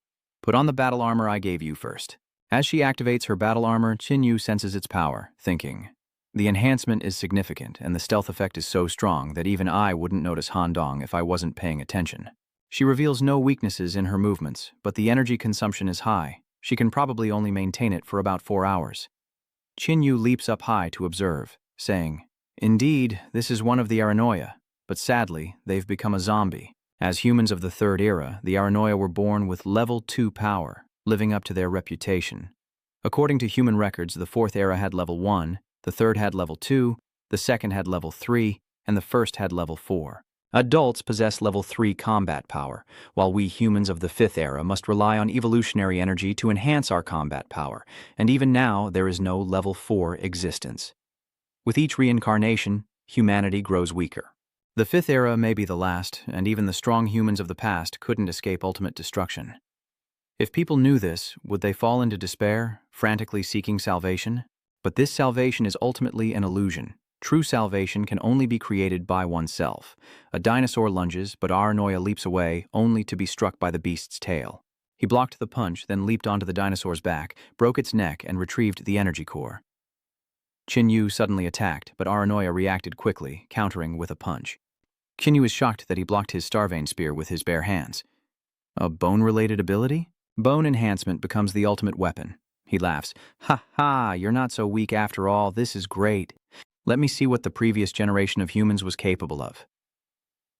Put on the battle armor I gave you first. As she activates her battle armor, Qin Yu senses its power, thinking, The enhancement is significant, and the stealth effect is so strong that even I wouldn't notice Han Dong if I wasn't paying attention. She reveals no weaknesses in her movements, but the energy consumption is high. She can probably only maintain it for about 4 hours. Qin Yu leaps up high to observe, saying, "Indeed, this is one of the Aranoia, but sadly, they've become a zombie. As humans of the Third Era, the Aranoia were born with level 2 power, living up to their reputation. According to human records, the Fourth Era had level 1, the Third had level 2, the Second had level 3, and the First had level 4. Adults possess level 3 combat power, while we humans of the Fifth Era must rely on evolutionary energy to enhance our combat power, and even now there is no level 4 existence. With each reincarnation, humanity grows weaker. The Fifth Era may be the last, and even the strong humans of the past couldn't escape ultimate destruction. If people knew this, would they fall into despair, frantically seeking salvation? But this salvation is ultimately an illusion. True salvation can only be created by oneself. A dinosaur lunges, but Aranoia leaps away, only to be struck by the beast's tail. He blocked the punch, then leaped onto the dinosaur's back, broke its neck, and retrieved the energy core. Qin Yu suddenly attacked, but Aranoia reacted quickly, countering with a punch. Qin Yu is shocked that he blocked his Starvane spear with his bare hands. A bone-related ability? Bone enhancement becomes the ultimate weapon. He laughs. "Ha ha, you're not so weak after all, this is great. Let me see what the previous generation of humans was capable of."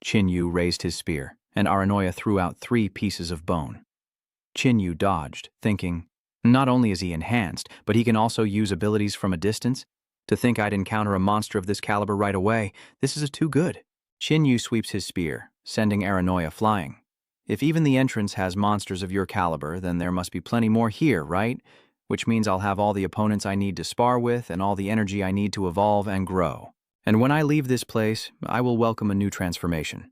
Qin Yu raised his spear, and Aranoia threw out 3 pieces of bone. Qin Yu dodged, thinking, not only is he enhanced, but he can also use abilities from a distance. To think I'd encounter a monster of this caliber right away, this is too good. Qin Yu sweeps his spear, sending Aranoia flying. If even the entrance has monsters of your caliber, then there must be plenty more here, right? Which means I'll have all the opponents I need to spar with and all the energy I need to evolve and grow. And when I leave this place, I will welcome a new transformation.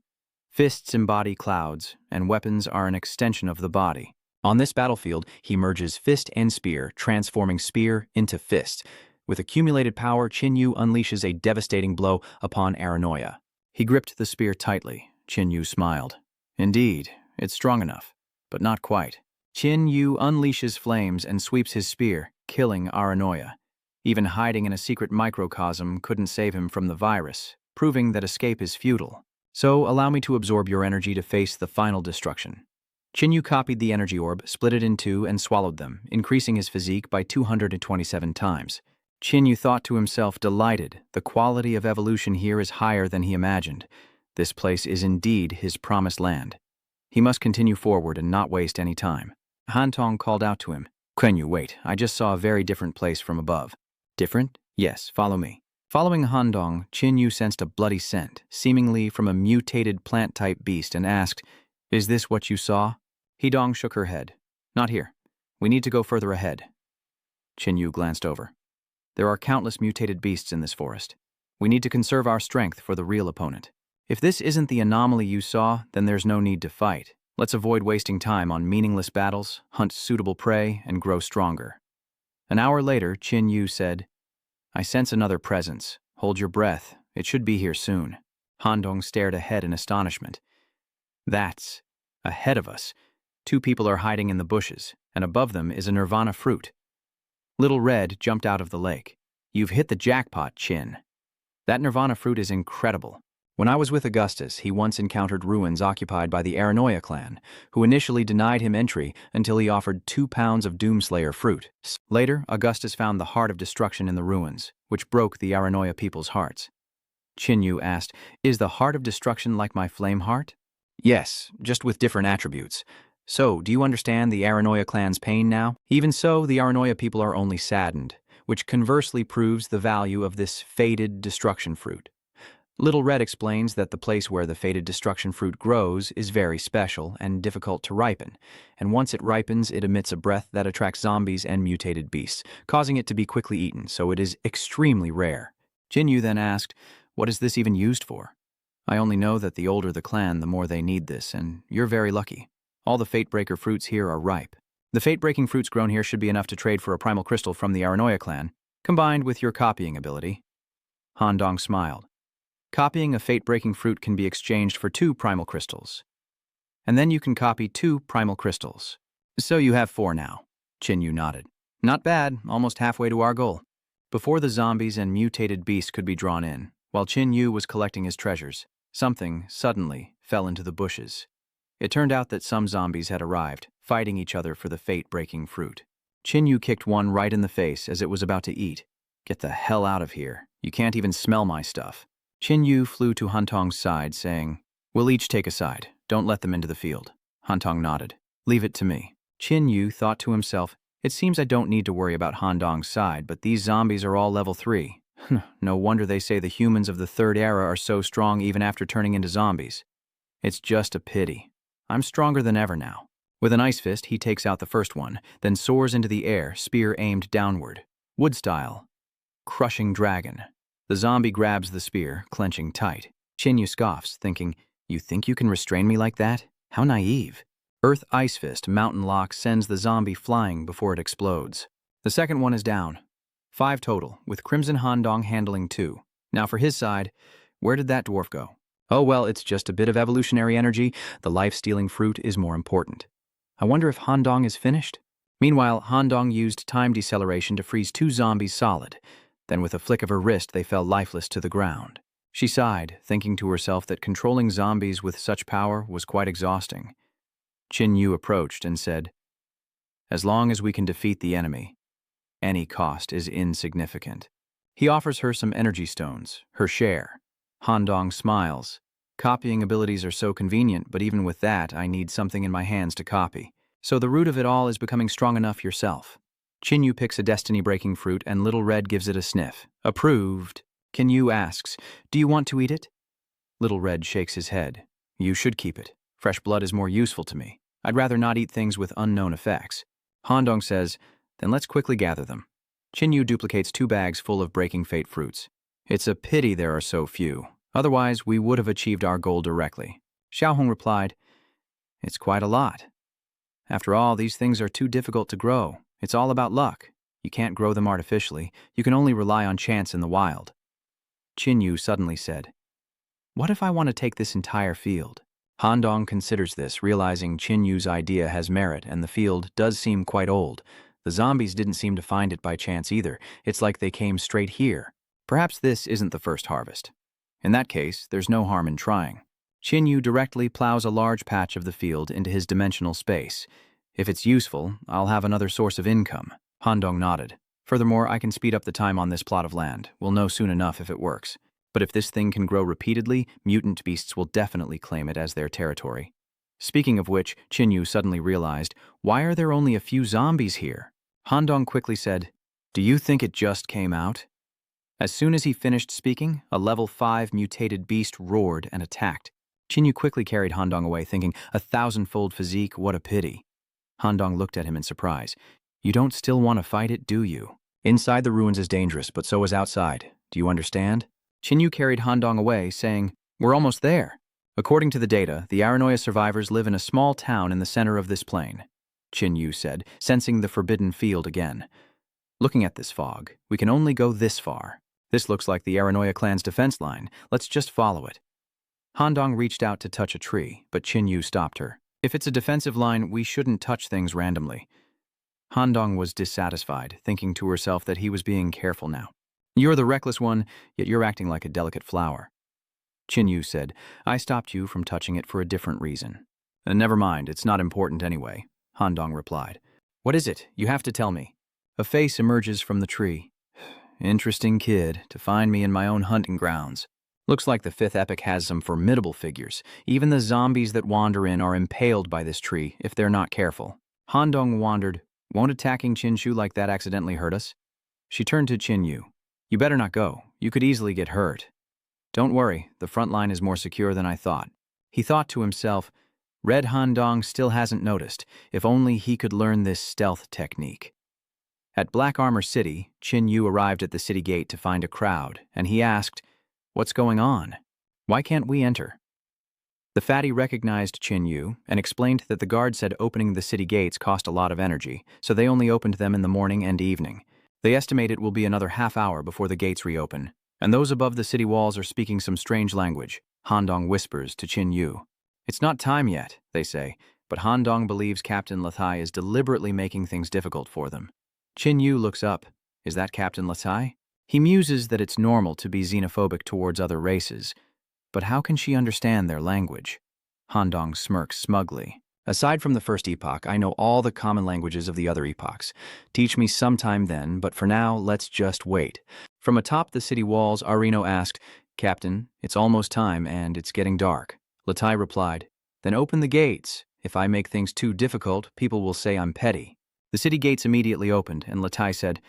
Fists embody clouds, and weapons are an extension of the body. On this battlefield, he merges fist and spear, transforming spear into fist. With accumulated power, Qin Yu unleashes a devastating blow upon Aranoia. He gripped the spear tightly. Qin Yu smiled. Indeed, it's strong enough, but not quite. Qin Yu unleashes flames and sweeps his spear, killing Aranoia. Even hiding in a secret microcosm couldn't save him from the virus, proving that escape is futile. So allow me to absorb your energy to face the final destruction. Qin Yu copied the energy orb, split it in 2, and swallowed them, increasing his physique by 227 times. Qin Yu thought to himself, delighted. The quality of evolution here is higher than he imagined. This place is indeed his promised land. He must continue forward and not waste any time. Han Tong called out to him. "Qin Yu, wait, I just saw a very different place from above." "Different? Yes, follow me." Following Han Dong, Qin Yu sensed a bloody scent, seemingly from a mutated plant-type beast, and asked, "Is this what you saw?" He Dong shook her head. "Not here. We need to go further ahead." Qin Yu glanced over. "There are countless mutated beasts in this forest. We need to conserve our strength for the real opponent. If this isn't the anomaly you saw, then there's no need to fight. Let's avoid wasting time on meaningless battles, hunt suitable prey, and grow stronger." An hour later, Qin Yu said, "I sense another presence. Hold your breath. It should be here soon." Han Dong stared ahead in astonishment. "That's ahead of us. 2 people are hiding in the bushes, and above them is a nirvana fruit." Little Red jumped out of the lake. "You've hit the jackpot, Qin. That nirvana fruit is incredible. When I was with Augustus, he once encountered ruins occupied by the Aranoia clan, who initially denied him entry until he offered 2 pounds of Doomslayer fruit. Later, Augustus found the Heart of Destruction in the ruins, which broke the Aranoia people's hearts." Qin Yu asked, "Is the Heart of Destruction like my flame heart?" "Yes, just with different attributes. So, do you understand the Aranoia clan's pain now? Even so, the Aranoia people are only saddened, which conversely proves the value of this fated destruction fruit. Little Red explains that the place where the fated destruction fruit grows is very special and difficult to ripen, and once it ripens, it emits a breath that attracts zombies and mutated beasts, causing it to be quickly eaten, so it is extremely rare." Qin Yu then asked, "What is this even used for?" "I only know that the older the clan, the more they need this, and you're very lucky. All the Fatebreaker fruits here are ripe. The fate-breaking fruits grown here should be enough to trade for a primal crystal from the Aranoia clan, combined with your copying ability." Han Dong smiled. "Copying a fate-breaking fruit can be exchanged for 2 primal crystals. And then you can copy 2 primal crystals. So you have 4 now." Qin Yu nodded. "Not bad, almost halfway to our goal. Before the zombies and mutated beasts could be drawn in, while Qin Yu was collecting his treasures, something suddenly fell into the bushes. It turned out that some zombies had arrived, fighting each other for the fate-breaking fruit. Qin Yu kicked one right in the face as it was about to eat. "Get the hell out of here. You can't even smell my stuff." Qin Yu flew to Han Tong's side, saying, "We'll each take a side. Don't let them into the field." Han Tong nodded. "Leave it to me." Qin Yu thought to himself, "It seems I don't need to worry about Han Dong's side, but these zombies are all level 3. No wonder they say the humans of the Third Era are so strong even after turning into zombies. It's just a pity. I'm stronger than ever now." With an ice fist, he takes out the first one, then soars into the air, spear aimed downward. Wood style. Crushing dragon. The zombie grabs the spear, clenching tight. Qin Yu scoffs, thinking, "You think you can restrain me like that? How naive." Earth Ice Fist Mountain Lock sends the zombie flying before it explodes. The second one is down. 5 total, with Crimson Han Dong handling 2. Now for his side, where did that dwarf go? Oh well, it's just a bit of evolutionary energy. The life-stealing fruit is more important. I wonder if Han Dong is finished? Meanwhile, Han Dong used time deceleration to freeze 2 zombies solid. Then with a flick of her wrist, they fell lifeless to the ground. She sighed, thinking to herself that controlling zombies with such power was quite exhausting. Qin Yu approached and said, "As long as we can defeat the enemy, any cost is insignificant." He offers her some energy stones, her share. Han Dong smiles. "Copying abilities are so convenient, but even with that, I need something in my hands to copy. So the root of it all is becoming strong enough yourself." Qin Yu picks a destiny-breaking fruit and Little Red gives it a sniff. "Approved." Qin Yu asks, "Do you want to eat it?" Little Red shakes his head. "You should keep it. Fresh blood is more useful to me. I'd rather not eat things with unknown effects." Han Dong says, "Then let's quickly gather them." Qin Yu duplicates 2 bags full of Breaking Fate fruits. "It's a pity there are so few. Otherwise, we would have achieved our goal directly." Xiaohong replied, "It's quite a lot. After all, these things are too difficult to grow. It's all about luck. You can't grow them artificially. You can only rely on chance in the wild." Qin Yu suddenly said, "What if I want to take this entire field?" Han Dong considers this, realizing Qin Yu's idea has merit and the field does seem quite old. The zombies didn't seem to find it by chance either. It's like they came straight here. Perhaps this isn't the first harvest. In that case, there's no harm in trying. Qin Yu directly plows a large patch of the field into his dimensional space. "If it's useful, I'll have another source of income." Han Dong nodded. "Furthermore, I can speed up the time on this plot of land. We'll know soon enough if it works. But if this thing can grow repeatedly, mutant beasts will definitely claim it as their territory." Speaking of which, Qin Yu suddenly realized, why are there only a few zombies here? Han Dong quickly said, "Do you think it just came out?" As soon as he finished speaking, a level 5 mutated beast roared and attacked. Qin Yu quickly carried Han Dong away, thinking, 1,000-fold physique, what a pity. Han Dong looked at him in surprise. "You don't still want to fight it, do you? Inside the ruins is dangerous, but so is outside. Do you understand?" Qin Yu carried Han Dong away, saying, "We're almost there." According to the data, the Aranoia survivors live in a small town in the center of this plain, Qin Yu said, sensing the forbidden field again. "Looking at this fog, we can only go this far. This looks like the Aranoia clan's defense line. Let's just follow it." Han Dong reached out to touch a tree, but Qin Yu stopped her. "If it's a defensive line, we shouldn't touch things randomly." Han Dong was dissatisfied, thinking to herself that he was being careful now. "You're the reckless one, yet you're acting like a delicate flower." Qin Yu said, "I stopped you from touching it for a different reason." "Never mind, it's not important anyway," Han Dong replied. "What is it? You have to tell me." A face emerges from the tree. "Interesting kid, to find me in my own hunting grounds. Looks like the 5th epic has some formidable figures. Even the zombies that wander in are impaled by this tree if they're not careful." Han Dong wondered, "Won't attacking Qin Shu like that accidentally hurt us?" She turned to Qin Yu. "You better not go. You could easily get hurt." "Don't worry, the front line is more secure than I thought." He thought to himself, Red Han Dong still hasn't noticed. If only he could learn this stealth technique. At Black Armor City, Qin Yu arrived at the city gate to find a crowd, and he asked, "What's going on? Why can't we enter?" The fatty recognized Qin Yu and explained that the guard said opening the city gates cost a lot of energy, so they only opened them in the morning and evening. They estimate it will be another half hour before the gates reopen, and those above the city walls are speaking some strange language. Han Dong whispers to Qin Yu. "It's not time yet," they say, but Han Dong believes Captain Lathai is deliberately making things difficult for them. Qin Yu looks up. "Is that Captain Lathai?" He muses that it's normal to be xenophobic towards other races, but how can she understand their language? Handong smirks smugly. Aside from the first epoch, I know all the common languages of the other epochs. Teach me sometime then, but for now, let's just wait. From atop the city walls, Arino asked, Captain, it's almost time and it's getting dark. Latai replied, then open the gates. If I make things too difficult, people will say I'm petty. The city gates immediately opened, and Latai said,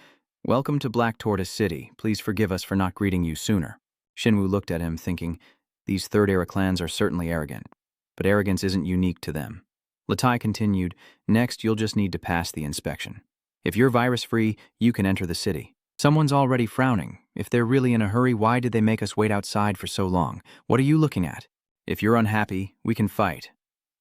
Welcome to Black Tortoise City. Please forgive us for not greeting you sooner. Shinwu looked at him, thinking, these Third-Era clans are certainly arrogant, but arrogance isn't unique to them. Latai continued, next you'll just need to pass the inspection. If you're virus-free, you can enter the city. Someone's already frowning. If they're really in a hurry, why did they make us wait outside for so long? What are you looking at? If you're unhappy, we can fight.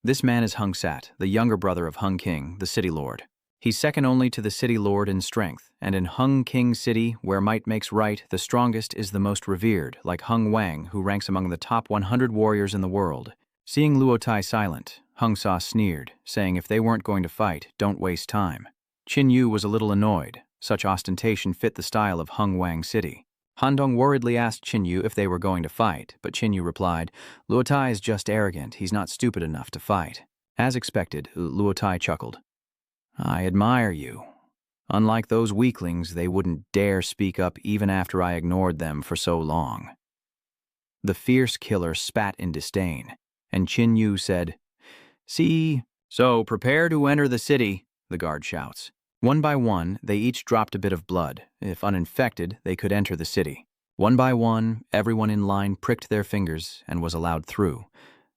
This man is Hung Sat, the younger brother of Hung King, the city lord. He's second only to the city lord in strength, and in Hung King City, where might makes right, the strongest is the most revered, like Hung Wang, who ranks among the top 100 warriors in the world. Seeing Luotai silent, Hung Sa sneered, saying if they weren't going to fight, don't waste time. Qin Yu was a little annoyed. Such ostentation fit the style of Hung Wang City. Handong worriedly asked Qin Yu if they were going to fight, but Qin Yu replied, Luotai is just arrogant, he's not stupid enough to fight. As expected, Luotai chuckled. I admire you. Unlike those weaklings, they wouldn't dare speak up even after I ignored them for so long. The fierce killer spat in disdain, and Qin Yu said, See, so prepare to enter the city, the guard shouts. One by one, they each dropped a bit of blood. If uninfected, they could enter the city. One by one, everyone in line pricked their fingers and was allowed through,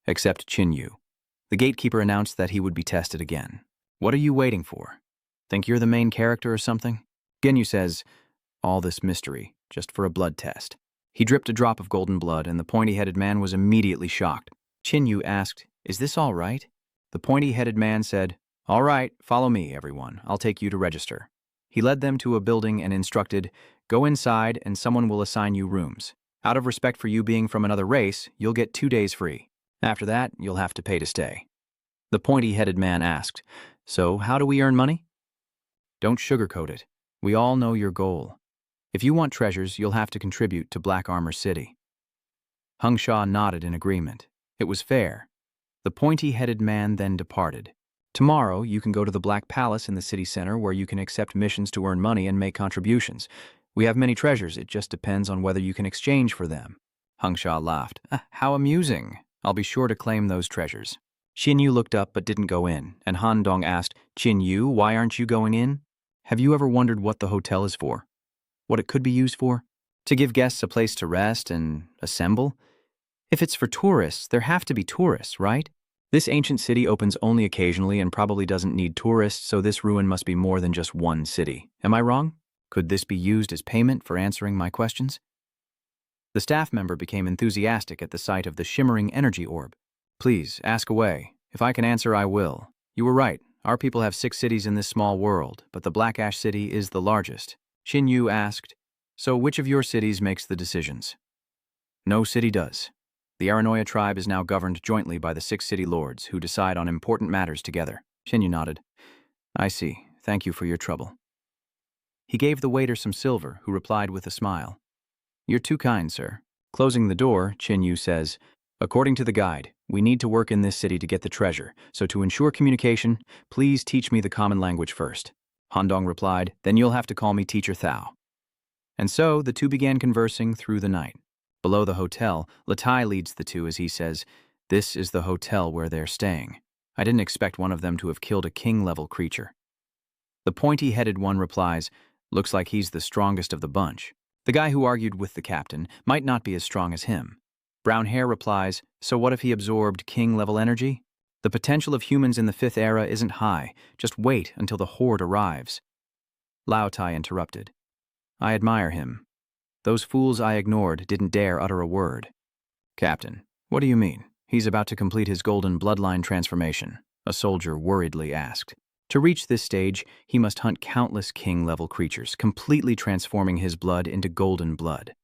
except Qin Yu. The gatekeeper announced that he would be tested again. What are you waiting for? Think you're the main character or something? Genyu says, all this mystery, just for a blood test. He dripped a drop of golden blood, and the pointy-headed man was immediately shocked. Qin Yu asked, is this all right? The pointy-headed man said, all right, follow me, everyone. I'll take you to register. He led them to a building and instructed, go inside and someone will assign you rooms. Out of respect for you being from another race, you'll get 2 days free. After that, you'll have to pay to stay. The pointy-headed man asked, so how do we earn money? Don't sugarcoat it. We all know your goal. If you want treasures, you'll have to contribute to Black Armor City. Hung Sha nodded in agreement. It was fair. The pointy-headed man then departed. Tomorrow, you can go to the Black Palace in the city center where you can accept missions to earn money and make contributions. We have many treasures, it just depends on whether you can exchange for them. Hung Sha laughed. How amusing. I'll be sure to claim those treasures. Qin Yu looked up but didn't go in, and Han Dong asked, Qin Yu, why aren't you going in? Have you ever wondered what the hotel is for? What it could be used for? To give guests a place to rest and assemble? If it's for tourists, there have to be tourists, right? This ancient city opens only occasionally and probably doesn't need tourists, so this ruin must be more than just one city. Am I wrong? Could this be used as payment for answering my questions? The staff member became enthusiastic at the sight of the shimmering energy orb. Please, ask away. If I can answer, I will. You were right. Our people have 6 cities in this small world, but the Black Ash City is the largest. Qin Yu asked, so which of your cities makes the decisions? No city does. The Aranoia tribe is now governed jointly by the 6 city lords, who decide on important matters together. Qin Yu nodded. I see. Thank you for your trouble. He gave the waiter some silver, who replied with a smile. You're too kind, sir. Closing the door, Qin Yu says, according to the guide, we need to work in this city to get the treasure, so to ensure communication, please teach me the common language first. Han Dong replied, then you'll have to call me Teacher Thao. And so the two began conversing through the night. Below the hotel, Latai leads the two as he says, this is the hotel where they're staying. I didn't expect one of them to have killed a king-level creature. The pointy-headed one replies, looks like he's the strongest of the bunch. The guy who argued with the captain might not be as strong as him. Brown Hair replies, so what if he absorbed king-level energy? The potential of humans in the 5th era isn't high. Just wait until the horde arrives. Lao Tai interrupted. I admire him. Those fools I ignored didn't dare utter a word. Captain, what do you mean? He's about to complete his golden bloodline transformation, a soldier worriedly asked. To reach this stage, he must hunt countless king-level creatures, completely transforming his blood into golden blood.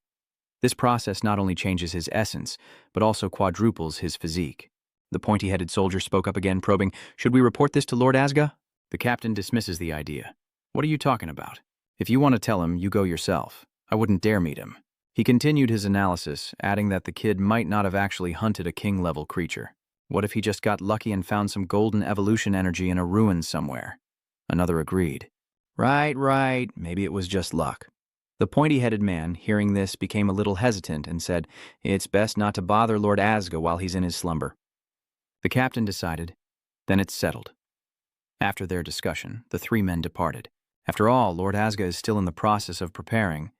This process not only changes his essence, but also quadruples his physique. The pointy-headed soldier spoke up again, probing, should we report this to Lord Asga? The captain dismisses the idea. What are you talking about? If you want to tell him, you go yourself. I wouldn't dare meet him. He continued his analysis, adding that the kid might not have actually hunted a king-level creature. What if he just got lucky and found some golden evolution energy in a ruin somewhere? Another agreed. Right, maybe it was just luck. The pointy-headed man, hearing this, became a little hesitant and said, "It's best not to bother Lord Asga while he's in his slumber." The captain decided, "Then it's settled." After their discussion, the three men departed. After all, Lord Asga is still in the process of preparing.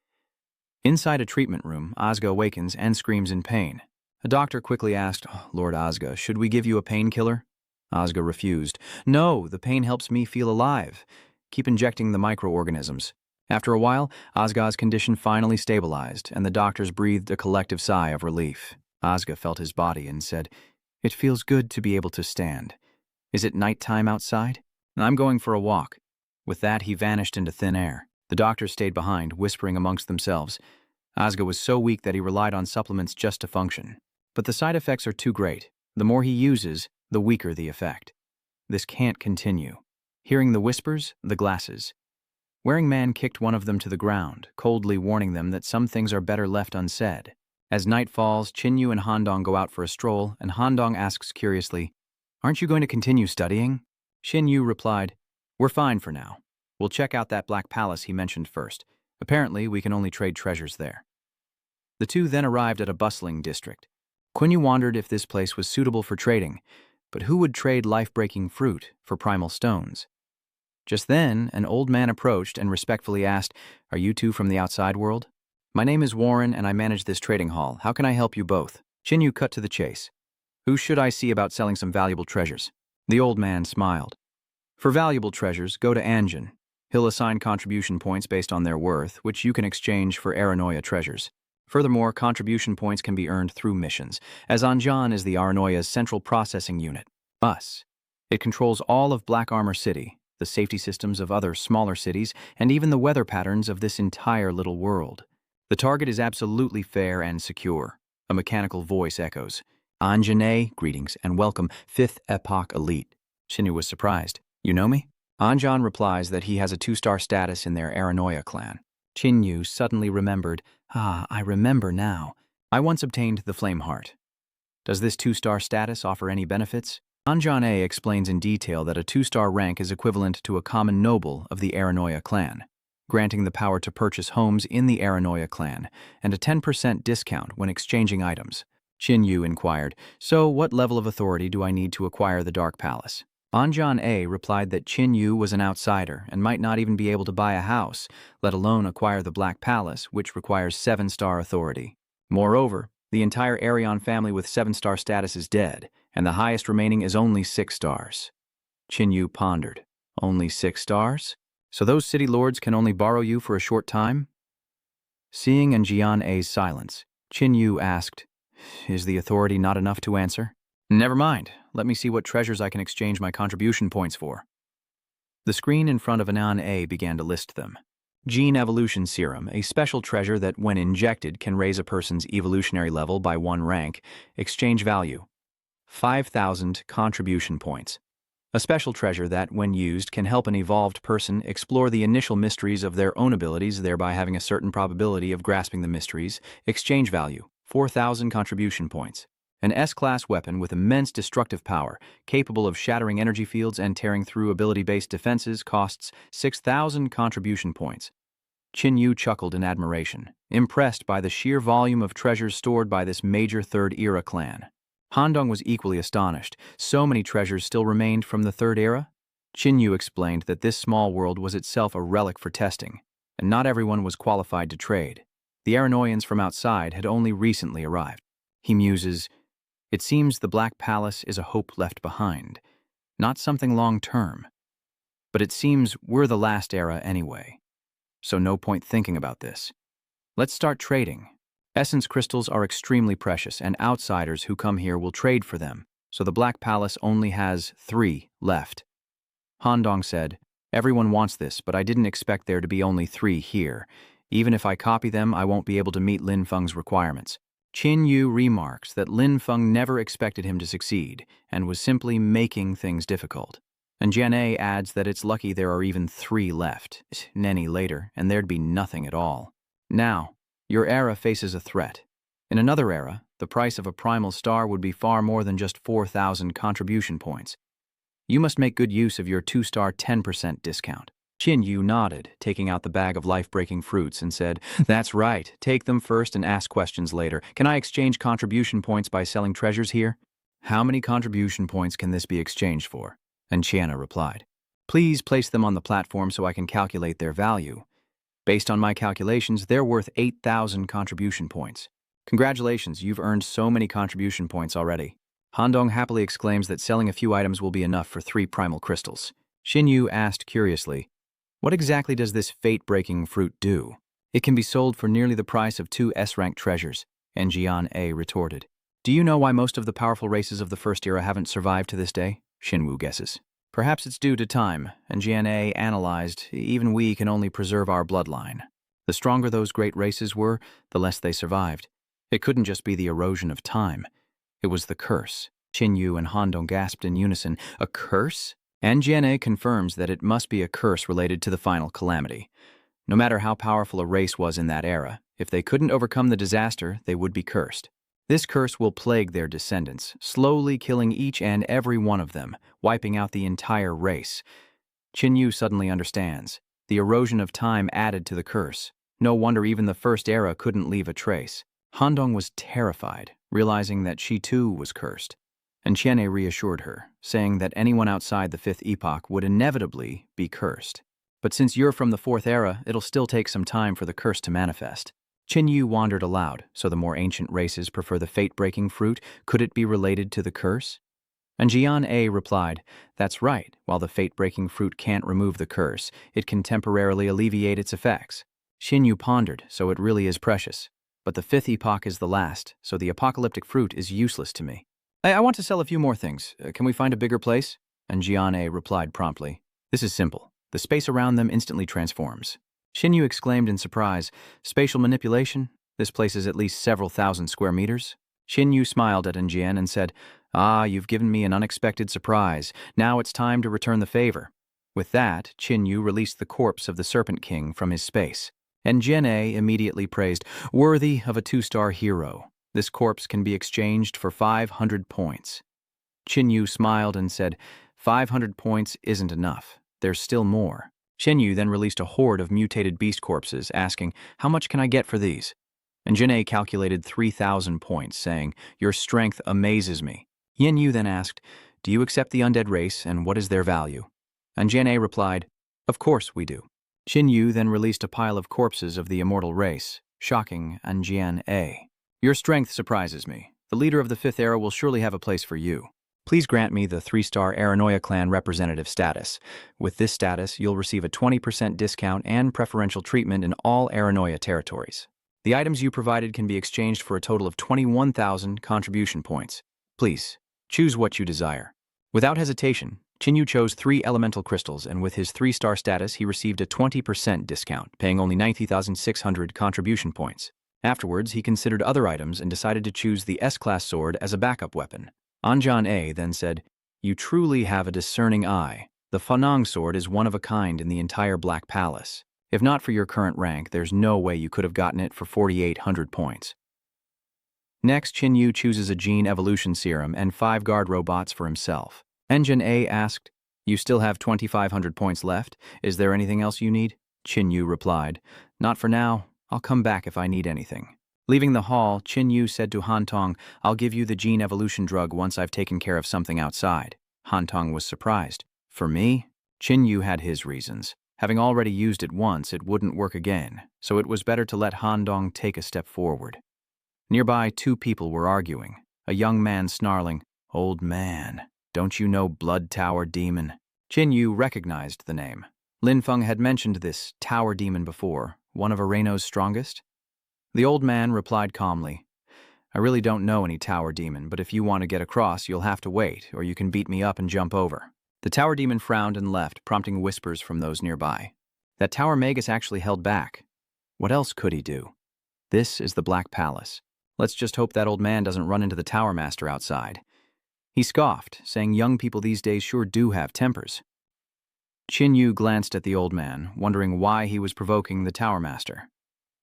Inside a treatment room, Asga awakens and screams in pain. A doctor quickly asked, "Lord Asga, should we give you a painkiller?" Asga refused. "No, the pain helps me feel alive. Keep injecting the microorganisms." After a while, Asga's condition finally stabilized, and the doctors breathed a collective sigh of relief. Asga felt his body and said, "It feels good to be able to stand. Is it nighttime outside? I'm going for a walk." With that, he vanished into thin air. The doctors stayed behind, whispering amongst themselves. Asga was so weak that he relied on supplements just to function. But the side effects are too great. The more he uses, the weaker the effect. This can't continue. Hearing the whispers, the glasses. Wearing Man kicked one of them to the ground, coldly warning them that some things are better left unsaid. As night falls, Chinyu and Handong go out for a stroll, and Handong asks curiously, "Aren't you going to continue studying?" Chinyu replied, "We're fine for now. We'll check out that Black Palace he mentioned first. Apparently, we can only trade treasures there." The two then arrived at a bustling district. Chinyu wondered if this place was suitable for trading, but who would trade life-breaking fruit for primal stones? Just then, an old man approached and respectfully asked, "Are you two from the outside world?" "My name is Warren, and I manage this trading hall. How can I help you both?" Chinyu cut to the chase. "Who should I see about selling some valuable treasures?" The old man smiled. "For valuable treasures, go to Anjin. He'll assign contribution points based on their worth, which you can exchange for Aranoia treasures. Furthermore, contribution points can be earned through missions, as Anjan is the Aranoia's central processing unit. It controls all of Black Armor City, the safety systems of other smaller cities, and even the weather patterns of this entire little world. The target is absolutely fair and secure." A mechanical voice echoes. "Anjane, greetings and welcome, 5th Epoch Elite." Chinyu was surprised. "You know me?" Anjan replies that he has a 2-star status in their Aranoia clan. Chinyu suddenly remembered, I remember now. I once obtained the Flame Heart. Does this 2-star status offer any benefits? Anjan A explains in detail that a 2-star rank is equivalent to a common noble of the Aranoia clan, granting the power to purchase homes in the Aranoia clan, and a 10% discount when exchanging items. Chinyu inquired, "So what level of authority do I need to acquire the Dark Palace?" Anjan A replied that Chinyu was an outsider and might not even be able to buy a house, let alone acquire the Black Palace, which requires 7-star authority. Moreover, the entire Arion family with 7-star status is dead, and the highest remaining is only 6 stars. Chinyu pondered. Only 6 stars? So those city lords can only borrow you for a short time? Seeing Anjan A's silence, Chinyu asked, "Is the authority not enough to answer?" "Never mind. Let me see what treasures I can exchange my contribution points for." The screen in front of Anjan A began to list them. Gene Evolution Serum, a special treasure that, when injected, can raise a person's evolutionary level by 1 rank. Exchange value: 5,000 contribution points. A special treasure that, when used, can help an evolved person explore the initial mysteries of their own abilities, thereby having a certain probability of grasping the mysteries. Exchange value: 4,000 contribution points. An S-class weapon with immense destructive power, capable of shattering energy fields and tearing through ability-based defenses, costs 6,000 contribution points. Chinyu chuckled in admiration, impressed by the sheer volume of treasures stored by this major Third Era clan. Handong was equally astonished. So many treasures still remained from the Third Era? Chinyu explained that this small world was itself a relic for testing, and not everyone was qualified to trade. The Aranoians from outside had only recently arrived. He muses, "It seems the Black Palace is a hope left behind, not something long-term. But it seems we're the last era anyway, so no point thinking about this. Let's start trading. Essence crystals are extremely precious, and outsiders who come here will trade for them, so the Black Palace only has 3 left." Handong said, "Everyone wants this, but I didn't expect there to be only 3 here. Even if I copy them, I won't be able to meet Lin Feng's requirements." Chinyu remarks that Lin Feng never expected him to succeed and was simply making things difficult. And Jian'e adds that it's lucky there are even 3 left. Nenny later, and there'd be nothing at all. Now, your era faces a threat. In another era, the price of a primal star would be far more than just 4,000 contribution points. You must make good use of your 2-star 10% discount. Qin Yu nodded, taking out the bag of life-breaking fruits, and said, "That's right. Take them first and ask questions later. Can I exchange contribution points by selling treasures here?" "How many contribution points can this be exchanged for?" And Chiana replied, "Please place them on the platform so I can calculate their value. Based on my calculations, they're worth 8,000 contribution points. Congratulations, you've earned so many contribution points already." Handong happily exclaims that selling a few items will be enough for 3 primal crystals. Xin Yu asked curiously, "What exactly does this fate-breaking fruit do?" "It can be sold for nearly the price of 2 S-rank treasures," and Jian A retorted. "Do you know why most of the powerful races of the First Era haven't survived to this day?" Xinwu guesses. "Perhaps it's due to time," and Jian A analyzed, "Even we can only preserve our bloodline. The stronger those great races were, the less they survived. It couldn't just be the erosion of time. It was the curse." Qin Yu and Handong gasped in unison. "A curse?" And Jian A confirms that it must be a curse related to the final calamity. No matter how powerful a race was in that era, if they couldn't overcome the disaster, they would be cursed. This curse will plague their descendants, slowly killing each and every one of them, wiping out the entire race. Qin Yu suddenly understands. The erosion of time added to the curse. No wonder even the First Era couldn't leave a trace. Handong was terrified, realizing that she too was cursed. And Qian'e reassured her, saying that anyone outside the 5th epoch would inevitably be cursed. "But since you're from the 4th era, it'll still take some time for the curse to manifest." Qin Yu wondered aloud, so the more ancient races prefer the fate-breaking fruit. Could it be related to the curse? And Jian A replied, "That's right. While the fate-breaking fruit can't remove the curse, it can temporarily alleviate its effects." Xin Yu pondered, so it really is precious. But the 5th epoch is the last, so the apocalyptic fruit is useless to me. I want to sell a few more things. Can we find a bigger place?" And Jian A replied promptly, "This is simple. The space around them instantly transforms." Xin Yu exclaimed in surprise, "Spatial manipulation? This place is at least several thousand square meters?" Xin Yu smiled at Jian and said, "Ah, you've given me an unexpected surprise. Now it's time to return the favor." With that, Qin Yu released the corpse of the Serpent King from his space. And Jian A immediately praised, "Worthy of a 2-star hero. This corpse can be exchanged for 500 points. Qin Yu smiled and said, 500 points isn't enough. There's still more. Qin Yu then released a horde of mutated beast corpses, asking, "How much can I get for these?" And Jin A calculated 3,000 points, saying, "Your strength amazes me." Yin Yu then asked, "Do you accept the undead race, and what is their value?" And Jian A replied, "Of course we do." Qin Yu then released a pile of corpses of the immortal race, shocking and Jian A. "Your strength surprises me. The leader of the 5th era will surely have a place for you. Please grant me the 3-star Aranoia clan representative status. With this status, you'll receive a 20% discount and preferential treatment in all Aranoia territories. The items you provided can be exchanged for a total of 21,000 contribution points. Please, choose what you desire." Without hesitation, Qin Yu chose 3 elemental crystals, and with his 3-star status, he received a 20% discount, paying only 90,600 contribution points. Afterwards, he considered other items and decided to choose the S-class sword as a backup weapon. Anjan A then said, "You truly have a discerning eye. The Fanang sword is one of a kind in the entire Black Palace. If not for your current rank, there's no way you could have gotten it for 4,800 points." Next, Qin Yu chooses a gene evolution serum and 5 guard robots for himself. Engine A asked, "You still have 2,500 points left? Is there anything else you need?" Qin Yu replied, "Not for now. I'll come back if I need anything." Leaving the hall, Qin Yu said to Han Tong, "I'll give you the gene evolution drug once I've taken care of something outside." Han Tong was surprised. "For me?" Qin Yu had his reasons. Having already used it once, it wouldn't work again, so it was better to let Han Dong take a step forward. Nearby, 2 people were arguing. A young man snarling, "Old man, don't you know Blood Tower Demon?" Qin Yu recognized the name. Lin Feng had mentioned this tower demon before, one of Areno's strongest. The old man replied calmly, "I really don't know any tower demon, but if you want to get across, you'll have to wait, or you can beat me up and jump over." The tower demon frowned and left, prompting whispers from those nearby. That Tower Magus actually held back. What else could he do? This is the Black Palace. Let's just hope that old man doesn't run into the Tower Master outside. He scoffed, saying young people these days sure do have tempers. Qin Yu glanced at the old man, wondering why he was provoking the Tower Master.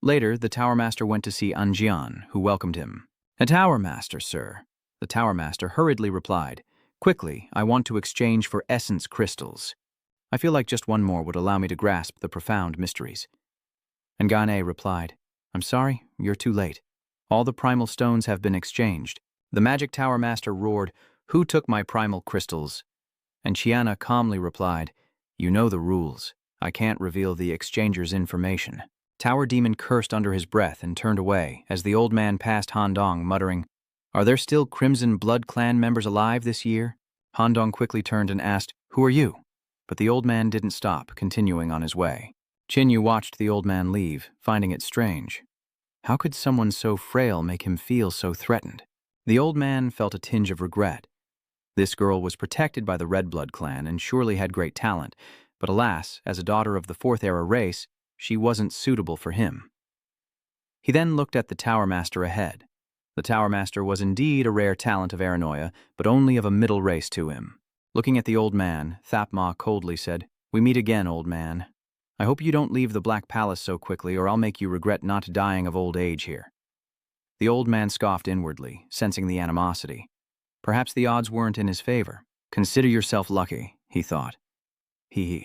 Later, the Tower Master went to see Anjian, who welcomed him. "A Tower Master, sir." The Tower Master hurriedly replied, "Quickly, I want to exchange for essence crystals. I feel like just one more would allow me to grasp the profound mysteries." And Gane replied, "I'm sorry, you're too late. All the primal stones have been exchanged." The Magic Tower Master roared, "Who took my primal crystals?" And Chiana calmly replied, "You know the rules. I can't reveal the exchanger's information." Tower Demon cursed under his breath and turned away as the old man passed Handong, muttering, "Are there still Crimson Blood Clan members alive this year?" Handong quickly turned and asked, "Who are you?" But the old man didn't stop, continuing on his way. Chinyu watched the old man leave, finding it strange. How could someone so frail make him feel so threatened? The old man felt a tinge of regret. This girl was protected by the Red Blood clan and surely had great talent, but alas, as a daughter of the Fourth Era race, she wasn't suitable for him. He then looked at the Tower Master ahead. The Tower Master was indeed a rare talent of Aranoia, but only of a middle race to him. Looking at the old man, Thapma coldly said, "We meet again, old man. I hope you don't leave the Black Palace so quickly, or I'll make you regret not dying of old age here." The old man scoffed inwardly, sensing the animosity. Perhaps the odds weren't in his favor. "Consider yourself lucky," he thought.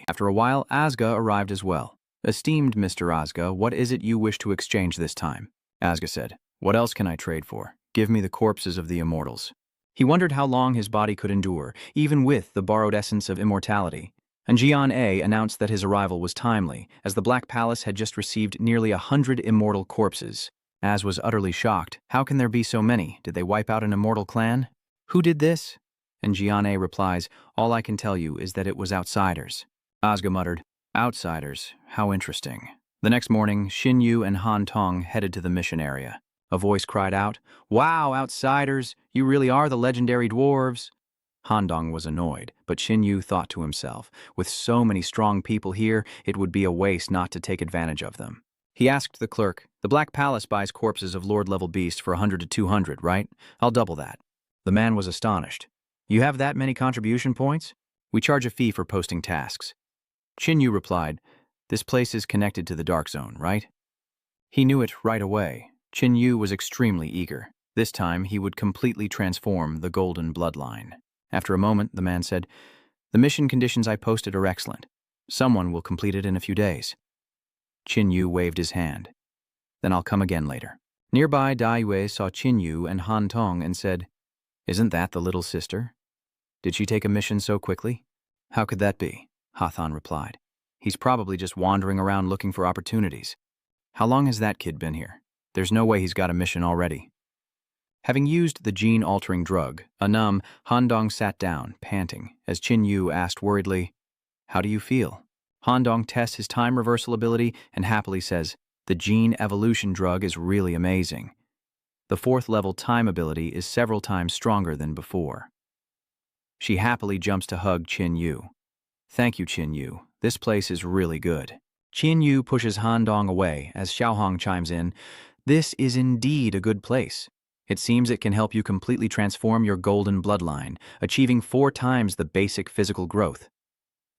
After a while, Asga arrived as well. "Esteemed Mr. Asga, what is it you wish to exchange this time?" Asga said, "What else can I trade for? Give me the corpses of the immortals." He wondered how long his body could endure, even with the borrowed essence of immortality. And Jian A announced that his arrival was timely, as the Black Palace had just received nearly 100 immortal corpses. Az was utterly shocked. "How can there be so many? Did they wipe out an immortal clan? Who did this?" And Jian A replies, "All I can tell you is that it was outsiders." Asga muttered, "Outsiders, how interesting." The next morning, Xin Yu and Han Tong headed to the mission area. A voice cried out, "Wow, outsiders, you really are the legendary dwarves." Handong was annoyed, but Xin Yu thought to himself, with so many strong people here, it would be a waste not to take advantage of them. He asked the clerk, "The Black Palace buys corpses of Lord-level beasts for 100 to 200, right? I'll double that." The man was astonished. "You have that many contribution points? We charge a fee for posting tasks." Xin Yu replied, "This place is connected to the Dark Zone, right?" He knew it right away. Xin Yu was extremely eager. This time, he would completely transform the Golden Bloodline. After a moment, the man said, "The mission conditions I posted are excellent. Someone will complete it in a few days." Xin Yu waved his hand. "Then I'll come again later." Nearby, Dai Yue saw Xin Yu and Han Tong and said, "Isn't that the little sister? Did she take a mission so quickly?" "How could that be?" Hathan replied. "He's probably just wandering around looking for opportunities. How long has that kid been here? There's no way he's got a mission already." Having used the gene-altering drug, Anum, Handong sat down, panting, as Xin Yu asked worriedly, "How do you feel?" Handong tests his time reversal ability and happily says, "The gene evolution drug is really amazing. The 4th level time ability is several times stronger than before." She happily jumps to hug Xin Yu. "Thank you, Xin Yu. This place is really good." Xin Yu pushes Handong away as Xiaohong chimes in, "This is indeed a good place. It seems it can help you completely transform your golden bloodline, achieving 4 times the basic physical growth."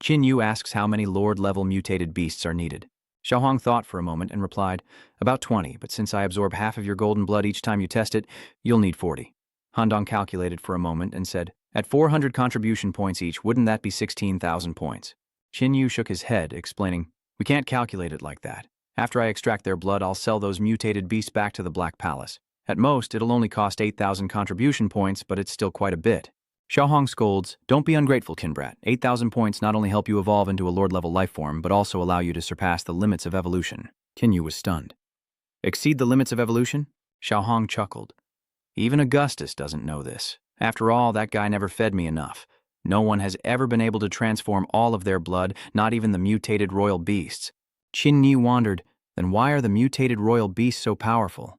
Xin Yu asks how many Lord-level mutated beasts are needed. Xiaohong thought for a moment and replied, "About 20, but since I absorb half of your golden blood each time you test it, you'll need 40. Handong calculated for a moment and said, "At 400 contribution points each, wouldn't that be 16,000 points? Xin Yu shook his head, explaining, "We can't calculate it like that. After I extract their blood, I'll sell those mutated beasts back to the Black Palace. At most, it'll only cost 8,000 contribution points, but it's still quite a bit." Xiaohong scolds, "Don't be ungrateful, Kinbrat. 8,000 points not only help you evolve into a Lord-level life form, but also allow you to surpass the limits of evolution." Kinyu was stunned. "Exceed the limits of evolution?" Xiaohong chuckled. "Even Augustus doesn't know this. After all, that guy never fed me enough. No one has ever been able to transform all of their blood, not even the mutated royal beasts." Qin Ni wondered, "Then why are the mutated royal beasts so powerful?"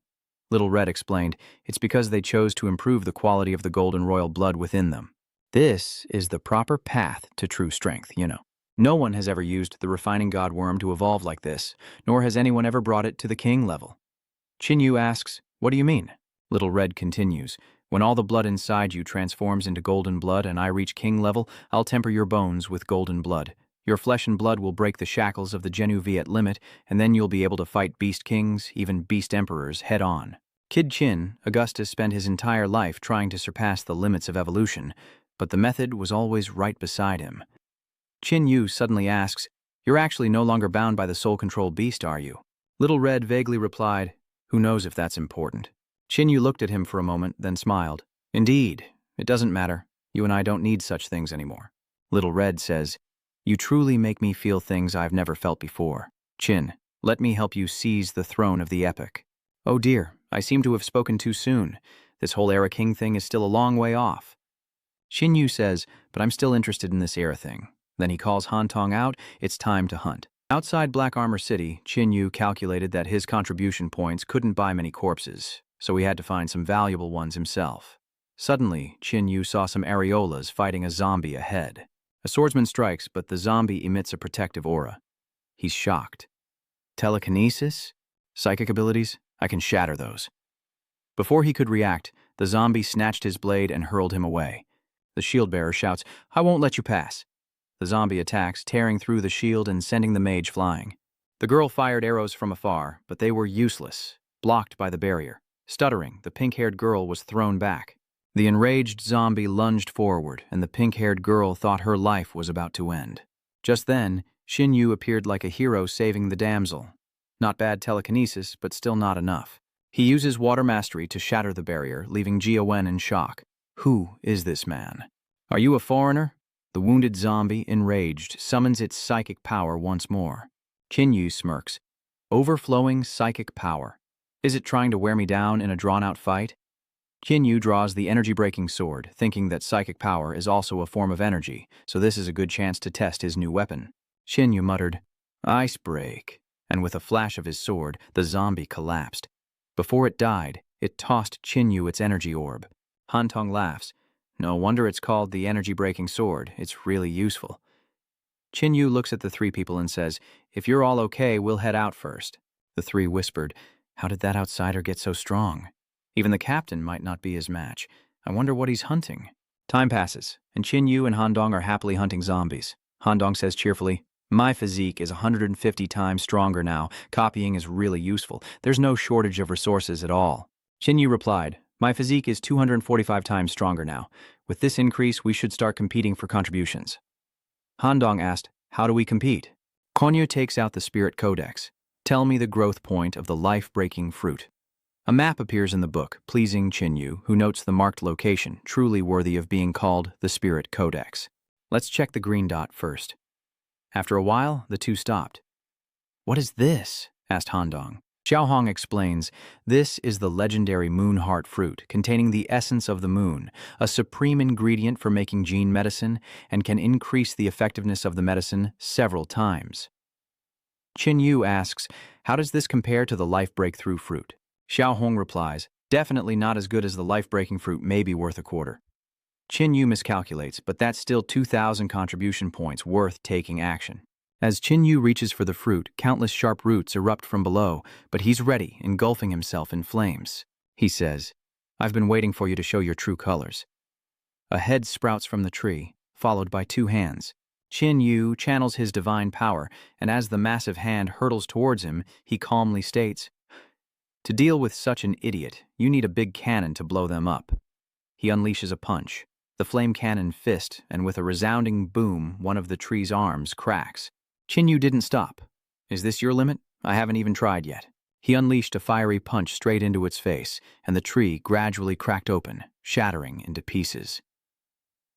Little Red explained, "It's because they chose to improve the quality of the golden royal blood within them. This is the proper path to true strength, you know. No one has ever used the refining god worm to evolve like this, nor has anyone ever brought it to the king level." Qin Yu asks, "What do you mean?" Little Red continues, "When all the blood inside you transforms into golden blood and I reach king level, I'll temper your bones with golden blood. Your flesh and blood will break the shackles of the Genu V at limit, and then you'll be able to fight beast kings, even beast emperors, head on. Kid Chin, Augustus spent his entire life trying to surpass the limits of evolution, but the method was always right beside him. Chin Yu suddenly asks, "You're actually no longer bound by the soul-controlled beast, are you?" Little Red vaguely replied, "Who knows if that's important?" Chin Yu looked at him for a moment, then smiled. "Indeed, it doesn't matter. You and I don't need such things anymore." Little Red says, "You truly make me feel things I've never felt before. Chin, let me help you seize the throne of the epic." "Oh dear, I seem to have spoken too soon. This whole Era King thing is still a long way off." Shin Yu says, "But I'm still interested in this Era thing." Then he calls Han Tong out. It's time to hunt. Outside Black Armor City, Chin Yu calculated that his contribution points couldn't buy many corpses, so he had to find some valuable ones himself. Suddenly, Chin Yu saw some areolas fighting a zombie ahead. A swordsman strikes, but the zombie emits a protective aura. He's shocked. Telekinesis? Psychic abilities? I can shatter those. Before he could react, the zombie snatched his blade and hurled him away. The shield-bearer shouts, "I won't let you pass." The zombie attacks, tearing through the shield and sending the mage flying. The girl fired arrows from afar, but they were useless, blocked by the barrier. Stuttering, the pink-haired girl was thrown back. The enraged zombie lunged forward, and the pink-haired girl thought her life was about to end. Just then, Shin Yu appeared like a hero saving the damsel. Not bad telekinesis, but still not enough. He uses water mastery to shatter the barrier, leaving Jia Wen in shock. Who is this man? Are you a foreigner? The wounded zombie, enraged, summons its psychic power once more. Chin Yu smirks. Overflowing psychic power. Is it trying to wear me down in a drawn-out fight? Chin Yu draws the energy-breaking sword, thinking that psychic power is also a form of energy, so this is a good chance to test his new weapon. Chin Yu muttered, "Ice break," and with a flash of his sword, the zombie collapsed. Before it died, it tossed Chin Yu its energy orb. Han Tong laughs. No wonder it's called the energy-breaking sword. It's really useful. Chin Yu looks at the three people and says, "If you're all okay, we'll head out first." The three whispered, "How did that outsider get so strong? Even the captain might not be his match. I wonder what he's hunting." Time passes, and Chin Yu and Han Dong are happily hunting zombies. Han Dong says cheerfully, "My physique is 150 times stronger now. Copying is really useful. There's no shortage of resources at all." Chin Yu replied, "My physique is 245 times stronger now. With this increase, we should start competing for contributions." Han Dong asked, "How do we compete?" Konyu takes out the Spirit Codex. "Tell me the growth point of the life-breaking fruit." A map appears in the book, pleasing Chin Yu, who notes the marked location, truly worthy of being called the Spirit Codex. Let's check the green dot first. After a while, the two stopped. "What is this?" asked Han Dong. Xiao Hong explains, "This is the legendary moon heart fruit, containing the essence of the moon, a supreme ingredient for making gene medicine, and can increase the effectiveness of the medicine several times." Chin Yu asks, "How does this compare to the life breakthrough fruit?" Xiao Hong replies, "Definitely not as good as the life-breaking fruit, may be worth a quarter." Chin Yu miscalculates, but that's still 2,000 contribution points worth taking action. As Chin Yu reaches for the fruit, countless sharp roots erupt from below, but he's ready, engulfing himself in flames. He says, "I've been waiting for you to show your true colors." A head sprouts from the tree, followed by two hands. Chin Yu channels his divine power, and as the massive hand hurtles towards him, he calmly states, "To deal with such an idiot, you need a big cannon to blow them up." He unleashes a punch. The flame cannon fist, and with a resounding boom, one of the tree's arms cracks. Chin Yu didn't stop. "Is this your limit? I haven't even tried yet." He unleashed a fiery punch straight into its face, and the tree gradually cracked open, shattering into pieces.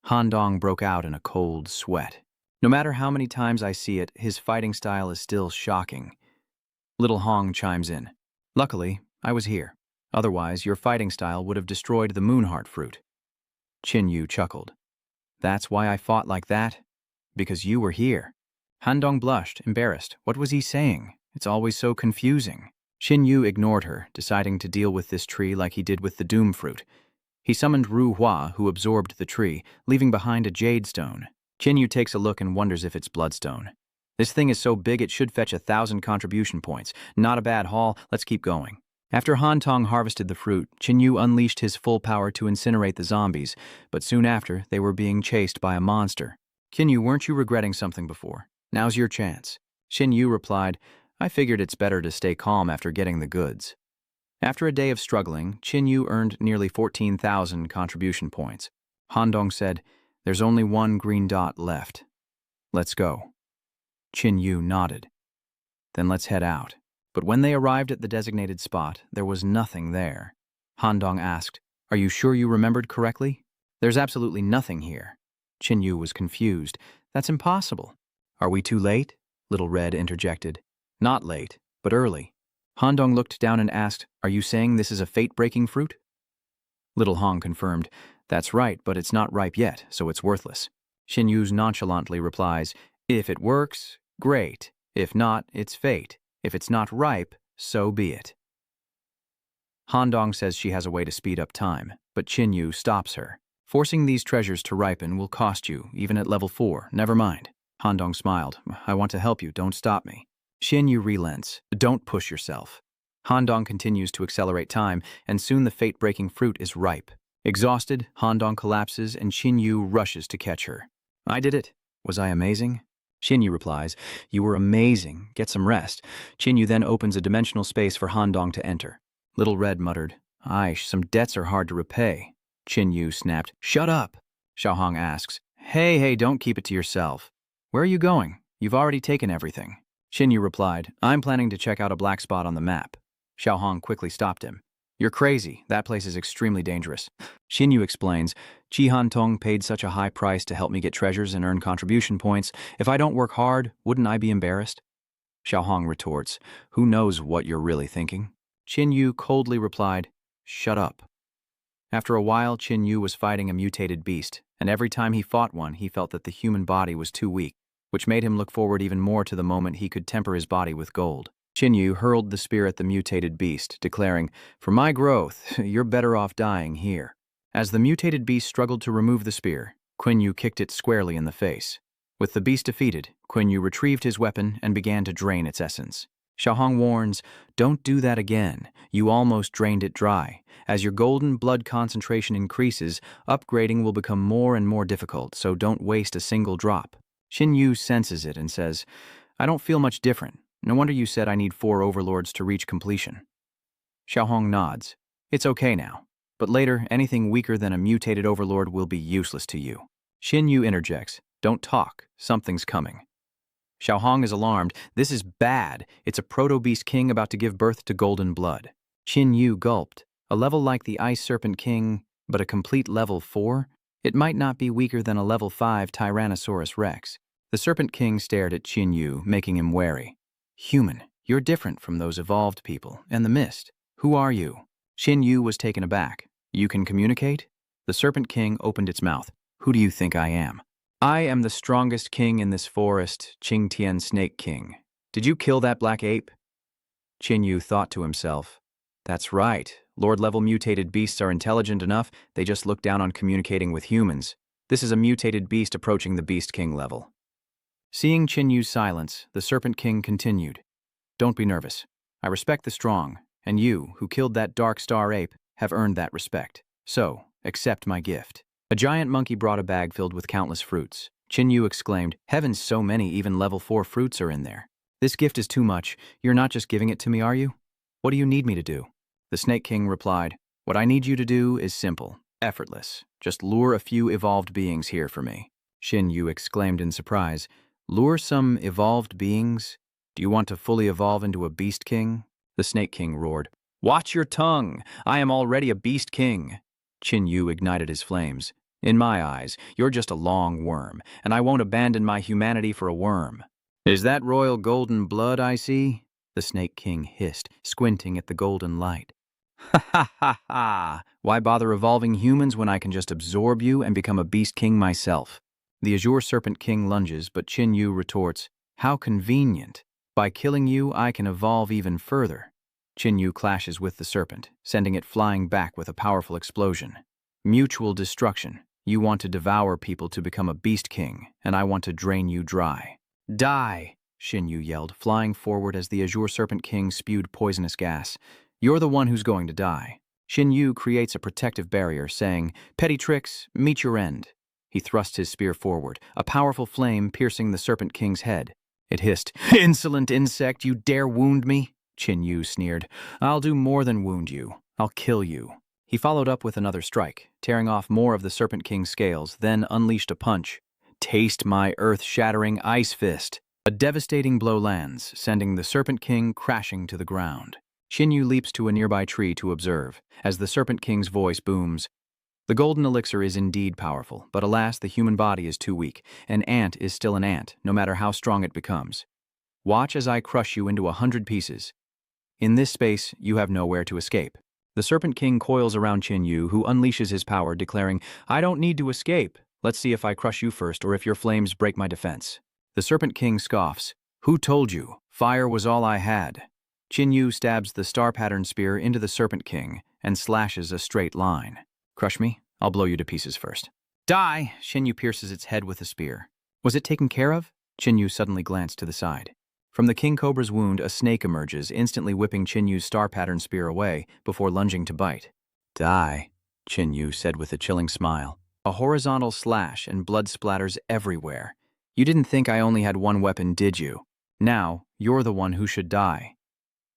Han Dong broke out in a cold sweat. No matter how many times I see it, his fighting style is still shocking. Little Hong chimes in. "Luckily, I was here. Otherwise, your fighting style would have destroyed the Moonheart fruit." Chin Yu chuckled. "That's why I fought like that? Because you were here." Han Dong blushed, embarrassed. What was he saying? It's always so confusing. Chin Yu ignored her, deciding to deal with this tree like he did with the Doom fruit. He summoned Ru Hua, who absorbed the tree, leaving behind a jade stone. Chin Yu takes a look and wonders if it's bloodstone. "This thing is so big it should fetch 1,000 contribution points. Not a bad haul, let's keep going." After Han Tong harvested the fruit, Chin Yu unleashed his full power to incinerate the zombies, but soon after, they were being chased by a monster. "Chin Yu, weren't you regretting something before?" Now's your chance. Xin Yu replied, I figured it's better to stay calm after getting the goods. After a day of struggling, Qin Yu earned nearly 14,000 contribution points. Han Dong said, there's only one green dot left. Let's go. Qin Yu nodded. Then let's head out. But when they arrived at the designated spot, there was nothing there. Han Dong asked, are you sure you remembered correctly? There's absolutely nothing here. Qin Yu was confused. That's impossible. Are we too late? Little Red interjected. Not late, but early. Han Dong looked down and asked, are you saying this is a fate-breaking fruit? Little Hong confirmed, that's right, but it's not ripe yet, so it's worthless. Xin Yu nonchalantly replies, if it works, great. If not, it's fate. If it's not ripe, so be it. Han Dong says she has a way to speed up time, but Qin Yu stops her. Forcing these treasures to ripen will cost you, even at level 4, never mind. Han Dong smiled, I want to help you, don't stop me. Qin Yu relents, don't push yourself. Han Dong continues to accelerate time, and soon the fate-breaking fruit is ripe. Exhausted, Han Dong collapses and Qin Yu rushes to catch her. I did it. Was I amazing? Qin Yu replies, you were amazing, get some rest. Qin Yu then opens a dimensional space for Han Dong to enter. Little Red muttered, Aish, some debts are hard to repay. Qin Yu snapped, shut up. Xiao Hong asks, hey, don't keep it to yourself. Where are you going? You've already taken everything. Qin Yu replied, I'm planning to check out a black spot on the map. Xiao Hong quickly stopped him. You're crazy. That place is extremely dangerous. Qin Yu explains, Chi Han Tong paid such a high price to help me get treasures and earn contribution points. If I don't work hard, wouldn't I be embarrassed? Xiao Hong retorts, who knows what you're really thinking? Qin Yu coldly replied, shut up. After a while, Qin Yu was fighting a mutated beast, and every time he fought one, he felt that the human body was too weak, which made him look forward even more to the moment he could temper his body with gold. Qin Yu hurled the spear at the mutated beast, declaring, for my growth, you're better off dying here. As the mutated beast struggled to remove the spear, Qin Yu kicked it squarely in the face. With the beast defeated, Qin Yu retrieved his weapon and began to drain its essence. Xiao Hong warns, don't do that again. You almost drained it dry. As your golden blood concentration increases, upgrading will become more and more difficult, so don't waste a single drop. Qin Yu senses it and says, I don't feel much different. No wonder you said I need 4 overlords to reach completion. Xiao Hong nods. It's okay now. But later, anything weaker than a mutated overlord will be useless to you. Qin Yu interjects, don't talk. Something's coming. Xiao Hong is alarmed. This is bad. It's a proto-beast king about to give birth to golden blood. Qin Yu gulped. A level like the Ice Serpent King, but a complete level 4? It might not be weaker than a level 5 Tyrannosaurus Rex. The Serpent King stared at Qin Yu, making him wary. Human, you're different from those evolved people, and the mist. Who are you? Qin Yu was taken aback. You can communicate? The Serpent King opened its mouth. Who do you think I am? I am the strongest king in this forest, Qingtian Snake King. Did you kill that black ape? Qin Yu thought to himself, that's right. Lord-level mutated beasts are intelligent enough, they just look down on communicating with humans. This is a mutated beast approaching the Beast King level. Seeing Qin Yu's silence, the Serpent King continued. Don't be nervous. I respect the strong, and you, who killed that dark star ape, have earned that respect. So, accept my gift. A giant monkey brought a bag filled with countless fruits. Qin Yu exclaimed, heavens, so many, even level 4 fruits are in there. This gift is too much. You're not just giving it to me, are you? What do you need me to do? The Snake King replied, what I need you to do is simple, effortless. Just lure a few evolved beings here for me. Qin Yu exclaimed in surprise, lure some evolved beings? Do you want to fully evolve into a Beast King? The Snake King roared, watch your tongue! I am already a Beast King! Qin Yu ignited his flames. In my eyes, you're just a long worm, and I won't abandon my humanity for a worm. Is that royal golden blood I see? The Snake King hissed, squinting at the golden light. Ha ha ha ha! Why bother evolving humans when I can just absorb you and become a Beast King myself? The Azure Serpent King lunges, but Qin Yu retorts, how convenient. By killing you, I can evolve even further. Qin Yu clashes with the serpent, sending it flying back with a powerful explosion. Mutual destruction. You want to devour people to become a Beast King, and I want to drain you dry. Die! Qin Yu yelled, flying forward as the Azure Serpent King spewed poisonous gas. You're the one who's going to die. Qin Yu creates a protective barrier, saying, petty tricks, meet your end. He thrusts his spear forward, a powerful flame piercing the Serpent King's head. It hissed. "Insolent insect, you dare wound me?" Qin Yu sneered. "I'll do more than wound you. I'll kill you." He followed up with another strike, tearing off more of the Serpent King's scales, then unleashed a punch. "Taste my earth-shattering ice fist." A devastating blow lands, sending the Serpent King crashing to the ground. Qin Yu leaps to a nearby tree to observe, as the Serpent King's voice booms. The golden elixir is indeed powerful, but alas, the human body is too weak. An ant is still an ant, no matter how strong it becomes. Watch as I crush you into 100 pieces. In this space, you have nowhere to escape. The Serpent King coils around Qin Yu, who unleashes his power, declaring, "I don't need to escape. Let's see if I crush you first or if your flames break my defense." The Serpent King scoffs. "Who told you? Fire was all I had." Qin Yu stabs the star-patterned spear into the Serpent King and slashes a straight line. "Crush me? I'll blow you to pieces first." "Die!" Qin Yu pierces its head with a spear. Was it taken care of? Qin Yu suddenly glanced to the side. From the King Cobra's wound, a snake emerges, instantly whipping Qin Yu's star-patterned spear away before lunging to bite. "Die," Qin Yu said with a chilling smile. A horizontal slash and blood splatters everywhere. "You didn't think I only had one weapon, did you? Now, you're the one who should die."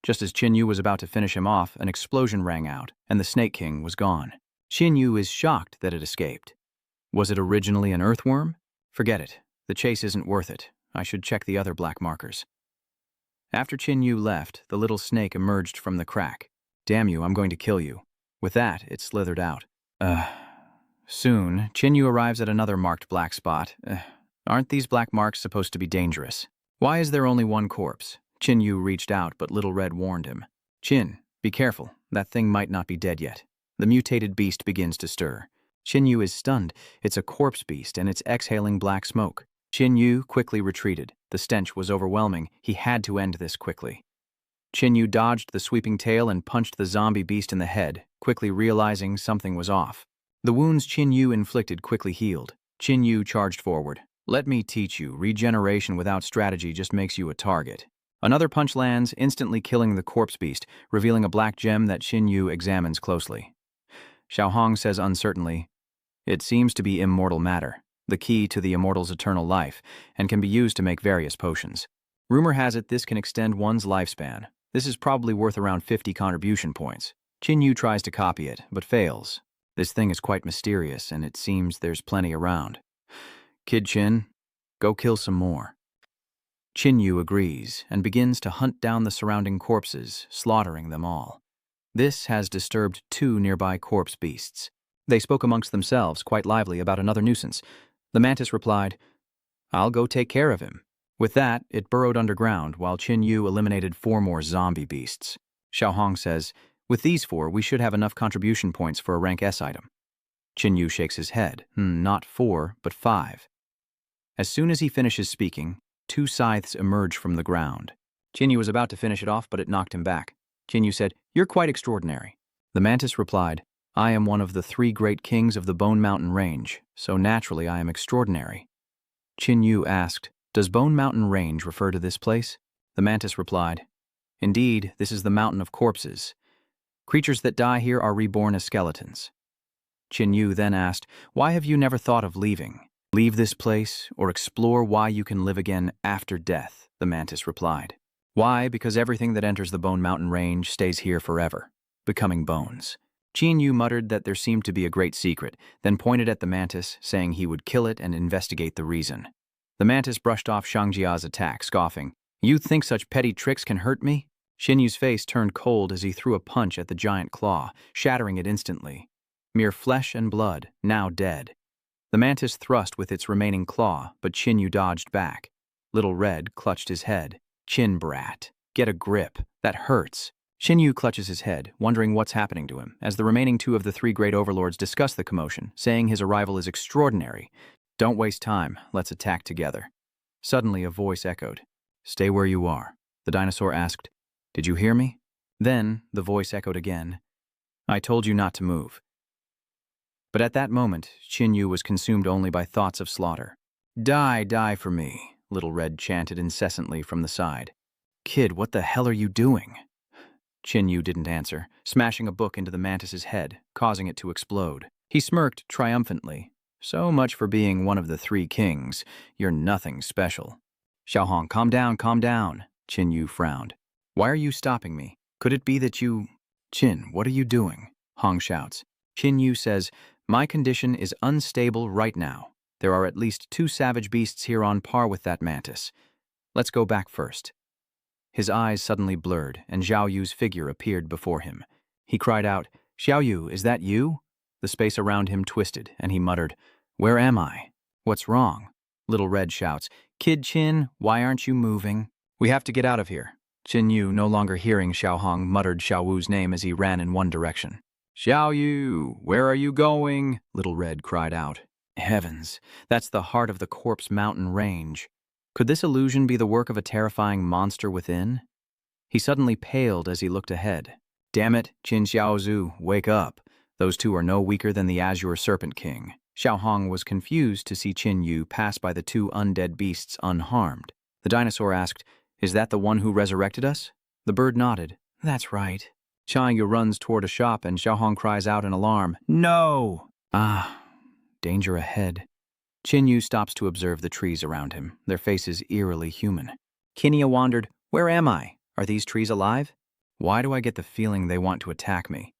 Just as Qin Yu was about to finish him off, an explosion rang out, and the Snake King was gone. Qin Yu is shocked that it escaped. Was it originally an earthworm? Forget it. The chase isn't worth it. I should check the other black markers. After Qin Yu left, the little snake emerged from the crack. "Damn you, I'm going to kill you." With that, it slithered out. Soon, Qin Yu arrives at another marked black spot. Aren't these black marks supposed to be dangerous? Why is there only one corpse? Qin Yu reached out, but Little Red warned him. "Qin, be careful. That thing might not be dead yet." The mutated beast begins to stir. Qin Yu is stunned. It's a corpse beast, and it's exhaling black smoke. Qin Yu quickly retreated. The stench was overwhelming. He had to end this quickly. Qin Yu dodged the sweeping tail and punched the zombie beast in the head, quickly realizing something was off. The wounds Qin Yu inflicted quickly healed. Qin Yu charged forward. "Let me teach you. Regeneration without strategy just makes you a target." Another punch lands, instantly killing the corpse beast, revealing a black gem that Qin Yu examines closely. Xiaohong says uncertainly, "It seems to be immortal matter, the key to the immortal's eternal life, and can be used to make various potions. Rumor has it this can extend one's lifespan. This is probably worth around 50 contribution points." Qin Yu tries to copy it, but fails. This thing is quite mysterious, and it seems there's plenty around. "Kid Qin, go kill some more." Qin Yu agrees and begins to hunt down the surrounding corpses, slaughtering them all. This has disturbed 2 nearby corpse beasts. They spoke amongst themselves, quite lively, about another nuisance. The mantis replied, "I'll go take care of him." With that, it burrowed underground, while Qin Yu eliminated 4 more zombie beasts. Xiaohong says, "With these 4, we should have enough contribution points for a rank S item." Qin Yu shakes his head. Not 4, but 5. As soon as he finishes speaking, 2 scythes emerge from the ground. Qin Yu was about to finish it off, but it knocked him back. Qin Yu said, "You're quite extraordinary." The mantis replied, "I am one of the 3 great kings of the Bone Mountain Range, so naturally I am extraordinary." Qin Yu asked, "Does Bone Mountain Range refer to this place?" The mantis replied, "Indeed, this is the mountain of corpses. Creatures that die here are reborn as skeletons." Qin Yu then asked, "Why have you never thought of leaving? Leave this place, or explore why you can live again after death?" The mantis replied. "Why? Because everything that enters the Bone Mountain Range stays here forever, becoming bones." Qin Yu muttered that there seemed to be a great secret, then pointed at the mantis, saying he would kill it and investigate the reason. The mantis brushed off Shangjia's attack, scoffing, "You think such petty tricks can hurt me?" Qin Yu's face turned cold as he threw a punch at the giant claw, shattering it instantly. Mere flesh and blood, now dead. The mantis thrust with its remaining claw, but Qin Yu dodged back. Little Red clutched his head. "Qin brat, get a grip. That hurts." Qin Yu clutches his head, wondering what's happening to him, as the remaining 2 of the 3 great overlords discuss the commotion, saying his arrival is extraordinary. "Don't waste time. Let's attack together." Suddenly a voice echoed. "Stay where you are." The dinosaur asked, "Did you hear me?" Then the voice echoed again. "I told you not to move." But at that moment, Qin Yu was consumed only by thoughts of slaughter. "Die, die for me," Little Red chanted incessantly from the side. "Kid, what the hell are you doing?" Qin Yu didn't answer, smashing a book into the mantis's head, causing it to explode. He smirked triumphantly. "So much for being one of the 3 kings. You're nothing special." Xiaohong, calm down, Qin Yu frowned. Why are you stopping me? Could it be that you… Qin, what are you doing? Hong shouts. Qin Yu says, my condition is unstable right now. There are at least 2 savage beasts here on par with that mantis. Let's go back first. His eyes suddenly blurred, and Xiao Yu's figure appeared before him. He cried out, Xiao Yu, is that you? The space around him twisted, and he muttered, where am I? What's wrong? Little Red shouts, Kid Qin, why aren't you moving? We have to get out of here. Qin Yu, no longer hearing Xiaohong, muttered Xiao Wu's name as he ran in one direction. Xiao Yu, where are you going? Little Red cried out. Heavens, that's the heart of the Corpse Mountain range. Could this illusion be the work of a terrifying monster within? He suddenly paled as he looked ahead. Damn it, Qin Xiaozu, wake up. Those 2 are no weaker than the Azure Serpent King. Xiaohong was confused to see Qin Yu pass by the 2 undead beasts unharmed. The dinosaur asked, is that the one who resurrected us? The bird nodded. That's right. Yu runs toward a shop and Xiaohong cries out in alarm, no! Ah, danger ahead. Qin Yu stops to observe the trees around him, their faces eerily human. Kinia wondered, where am I? Are these trees alive? Why do I get the feeling they want to attack me?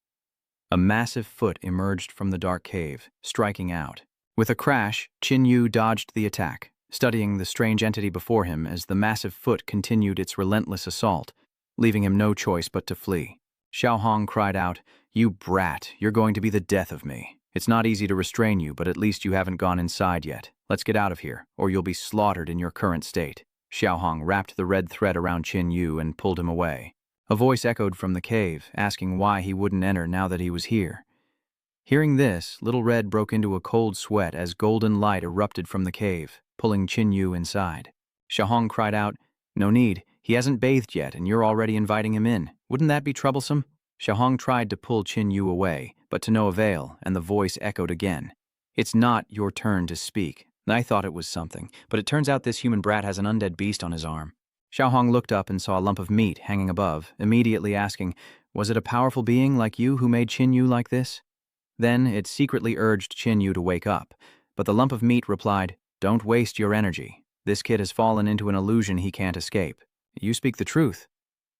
A massive foot emerged from the dark cave, striking out. With a crash, Qin Yu dodged the attack, studying the strange entity before him as the massive foot continued its relentless assault, leaving him no choice but to flee. Xiaohong cried out, you brat, you're going to be the death of me. It's not easy to restrain you, but at least you haven't gone inside yet. Let's get out of here, or you'll be slaughtered in your current state. Xiaohong wrapped the red thread around Qin Yu and pulled him away. A voice echoed from the cave, asking why he wouldn't enter now that he was here. Hearing this, Little Red broke into a cold sweat as golden light erupted from the cave, pulling Qin Yu inside. Xiaohong cried out, no need, he hasn't bathed yet and you're already inviting him in. Wouldn't that be troublesome? Xiaohong tried to pull Qin Yu away, but to no avail, and the voice echoed again. It's not your turn to speak. I thought it was something, but it turns out this human brat has an undead beast on his arm. Xiaohong looked up and saw a lump of meat hanging above, immediately asking, was it a powerful being like you who made Qin Yu like this? Then it secretly urged Qin Yu to wake up, but the lump of meat replied, don't waste your energy. This kid has fallen into an illusion he can't escape. You speak the truth.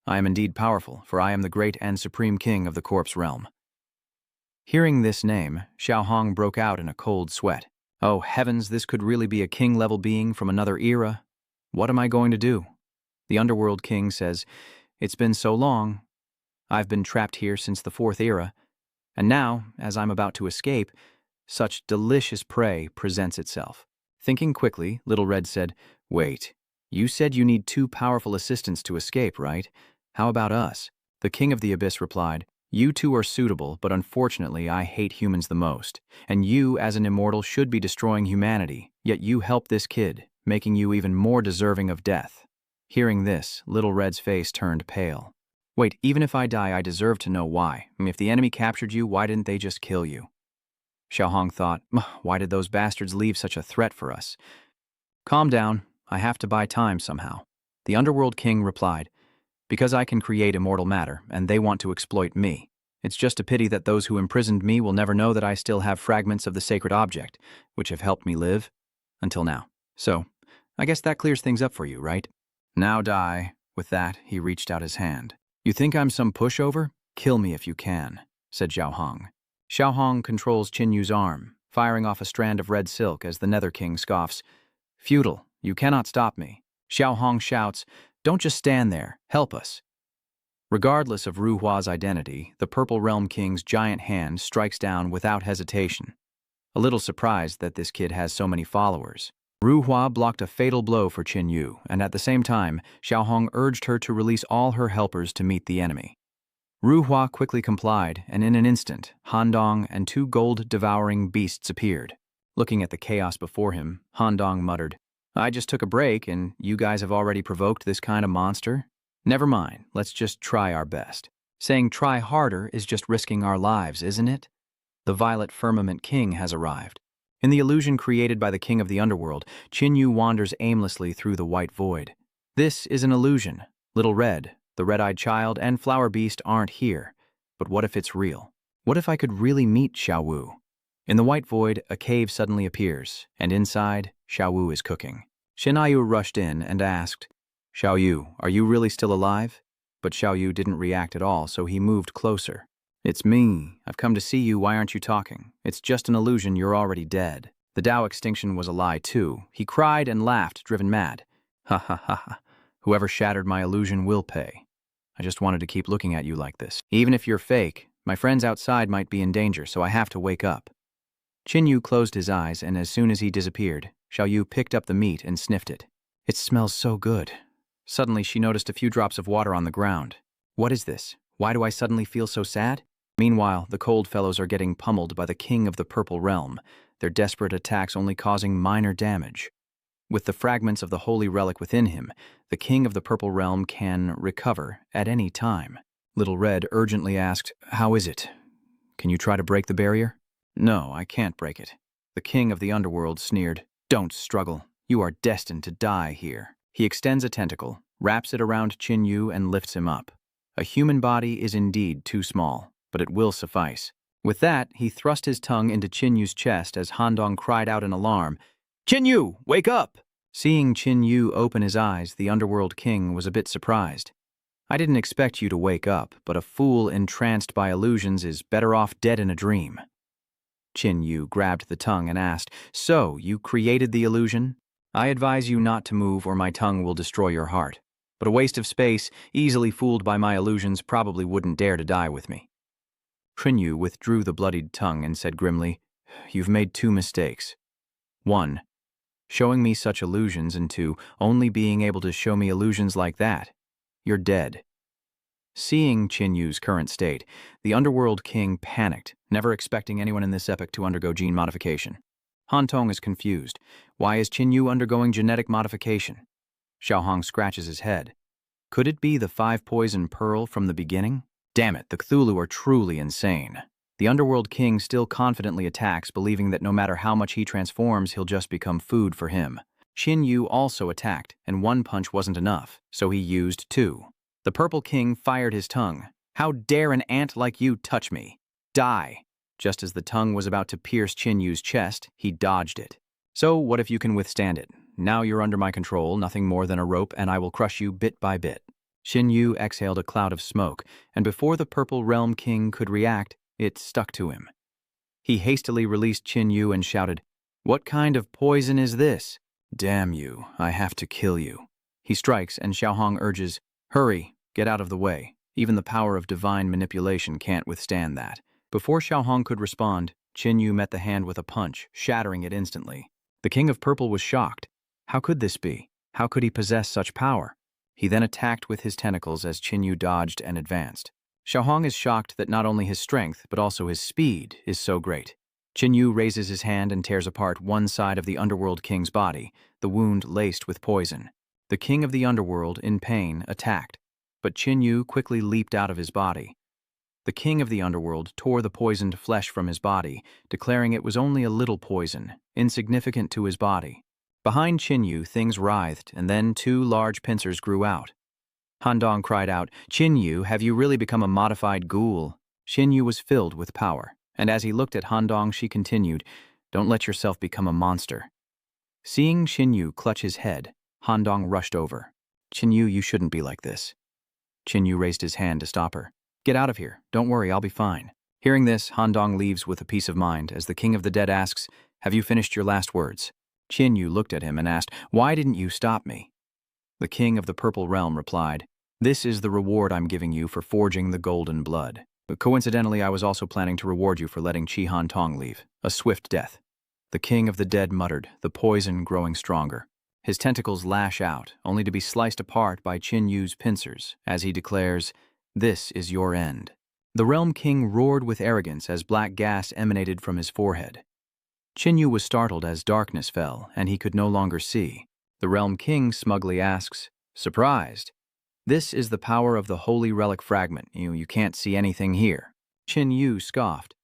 I am indeed powerful, for I am the great and supreme king of the corpse realm. Hearing this name, Xiaohong broke out in a cold sweat. Oh heavens, this could really be a king-level being from another era. What am I going to do? The Underworld King says, it's been so long. I've been trapped here since the 4th era, and now, as I'm about to escape, such delicious prey presents itself. Thinking quickly, Little Red said, wait, you said you need 2 powerful assistants to escape, right? How about us? The King of the Abyss replied, you 2 are suitable, but unfortunately I hate humans the most, and you as an immortal should be destroying humanity, yet you help this kid, making you even more deserving of death. Hearing this, Little Red's face turned pale. Wait, even if I die, I deserve to know why. If the enemy captured you, why didn't they just kill you? Xiaohong thought, why did those bastards leave such a threat for us? Calm down, I have to buy time somehow. The Underworld King replied, because I can create immortal matter, and they want to exploit me. It's just a pity that those who imprisoned me will never know that I still have fragments of the sacred object, which have helped me live, until now. So, I guess that clears things up for you, right? Now die. With that, he reached out his hand. You think I'm some pushover? Kill me if you can, said Xiaohong. Xiaohong controls Qin Yu's arm, firing off a strand of red silk as the Nether King scoffs. Futile, you cannot stop me. Xiaohong shouts, don't just stand there, help us. Regardless of Ruhua's identity, the Purple Realm King's giant hand strikes down without hesitation. A little surprised that this kid has so many followers. Ruhua blocked a fatal blow for Qin Yu, and at the same time, Xiaohong urged her to release all her helpers to meet the enemy. Ruhua quickly complied, and in an instant, Handong and 2 gold-devouring beasts appeared. Looking at the chaos before him, Handong muttered, I just took a break, and you guys have already provoked this kind of monster? Never mind, let's just try our best. Saying try harder is just risking our lives, isn't it? The Violet Firmament King has arrived. In the illusion created by the King of the Underworld, Qin Yu wanders aimlessly through the white void. This is an illusion. Little Red, the red-eyed child, and Flower Beast aren't here. But what if it's real? What if I could really meet Xiao Wu? In the white void, a cave suddenly appears, and inside, Xiao Wu is cooking. Yu rushed in and asked, Xiao Yu, are you really still alive? But Xiao Yu didn't react at all, so he moved closer. It's me. I've come to see you. Why aren't you talking? It's just an illusion. You're already dead. The Tao extinction was a lie, too. He cried and laughed, driven mad. Ha ha ha ha. Whoever shattered my illusion will pay. I just wanted to keep looking at you like this. Even if you're fake, my friends outside might be in danger, so I have to wake up. Yu closed his eyes, and as soon as he disappeared, Xiao Yu picked up the meat and sniffed it. It smells so good. Suddenly, she noticed a few drops of water on the ground. What is this? Why do I suddenly feel so sad? Meanwhile, the cold fellows are getting pummeled by the King of the Purple Realm, their desperate attacks only causing minor damage. With the fragments of the holy relic within him, the King of the Purple Realm can recover at any time. Little Red urgently asked, How is it? Can you try to break the barrier? No, I can't break it. The King of the Underworld sneered, Don't struggle. You are destined to die here. He extends a tentacle, wraps it around Yu, and lifts him up. A human body is indeed too small, but it will suffice. With that, he thrust his tongue into Yu's chest as Handong cried out in alarm, Yu, wake up! Seeing Yu open his eyes, the Underworld King was a bit surprised. I didn't expect you to wake up, but a fool entranced by illusions is better off dead in a dream. Yu grabbed the tongue and asked, So, you created the illusion? I advise you not to move or my tongue will destroy your heart. But a waste of space, easily fooled by my illusions, probably wouldn't dare to die with me. Yu withdrew the bloodied tongue and said grimly, You've made two mistakes. 1. Showing me such illusions, and 2. Only being able to show me illusions like that. You're dead. Seeing Yu's current state, the Underworld King panicked, never expecting anyone in this epoch to undergo gene modification. Han Tong is confused. Why is Yu undergoing genetic modification? Xiao Hong scratches his head. Could it be the 5-poison pearl from the beginning? Damn it, the Cthulhu are truly insane. The Underworld King still confidently attacks, believing that no matter how much he transforms, he'll just become food for him. Yu also attacked, and 1 punch wasn't enough, so he used 2. The Purple King fired his tongue. How dare an ant like you touch me? Die! Just as the tongue was about to pierce Yu's chest, he dodged it. So what if you can withstand it? Now you're under my control, nothing more than a rope, and I will crush you bit by bit. Yu exhaled a cloud of smoke, and before the Purple Realm King could react, it stuck to him. He hastily released Yu and shouted, What kind of poison is this? Damn you, I have to kill you. He strikes, and Xiao Hong urges, Hurry, get out of the way. Even the power of divine manipulation can't withstand that. Before Xiao Hong could respond, Yu met the hand with a punch, shattering it instantly. The King of Purple was shocked. How could this be? How could he possess such power? He then attacked with his tentacles as Yu dodged and advanced. Xiao Hong is shocked that not only his strength, but also his speed is so great. Yu raises his hand and tears apart one side of the Underworld King's body, the wound laced with poison. The King of the Underworld, in pain, attacked, but Yu quickly leaped out of his body. The King of the Underworld tore the poisoned flesh from his body, declaring it was only a little poison, insignificant to his body. Behind Yu, things writhed, and then 2 large pincers grew out. Handong cried out, Yu, have you really become a modified ghoul? Yu was filled with power, and as he looked at Handong, she continued, Don't let yourself become a monster. Seeing Yu clutch his head, Handong rushed over. Yu, you shouldn't be like this. Yu raised his hand to stop her. Get out of here. Don't worry, I'll be fine. Hearing this, Handong leaves with a peace of mind as the King of the Dead asks, Have you finished your last words? Yu looked at him and asked, Why didn't you stop me? The King of the Purple Realm replied, This is the reward I'm giving you for forging the golden blood. But coincidentally, I was also planning to reward you for letting Han Tong leave. A swift death. The King of the Dead muttered, the poison growing stronger. His tentacles lash out, only to be sliced apart by Yu's pincers, as he declares, This is your end. The Realm King roared with arrogance as black gas emanated from his forehead. Yu was startled as darkness fell, and he could no longer see. The Realm King smugly asks, Surprised? This is the power of the holy relic fragment. You can't see anything here. Yu scoffed.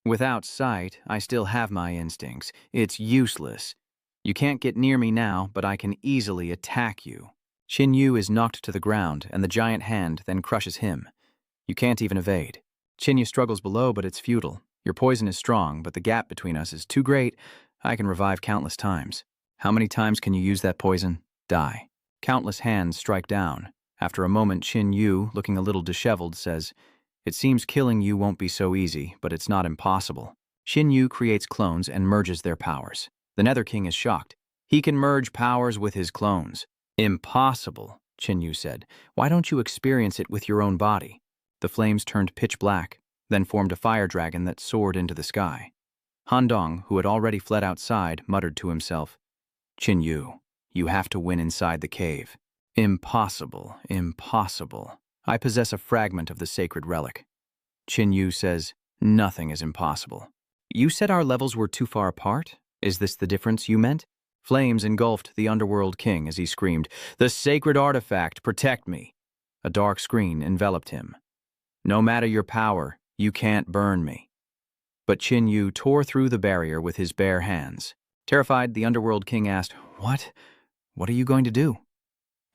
Without sight, I still have my instincts. It's useless. You can't get near me now, but I can easily attack you. Yu is knocked to the ground, and the giant hand then crushes him. You can't even evade. Yu struggles below, but it's futile. Your poison is strong, but the gap between us is too great. I can revive countless times. How many times can you use that poison? Die. Countless hands strike down. After a moment, Qin Yu, looking a little disheveled, says, "It seems killing you won't be so easy, but it's not impossible." Qin Yu creates clones and merges their powers. The Nether King is shocked. He can merge powers with his clones. Impossible, Qin Yu said. Why don't you experience it with your own body? The flames turned pitch black, then formed a fire dragon that soared into the sky. Han Dong, who had already fled outside, muttered to himself, "Qin Yu, you have to win inside the cave." Impossible, impossible. I possess a fragment of the sacred relic. Qin Yu says, "Nothing is impossible." You said our levels were too far apart? Is this the difference you meant? Flames engulfed the Underworld King as he screamed, "The sacred artifact, protect me!" A dark screen enveloped him. "No matter your power, you can't burn me." But Qin Yu tore through the barrier with his bare hands. Terrified, the Underworld King asked, What? What are you going to do?"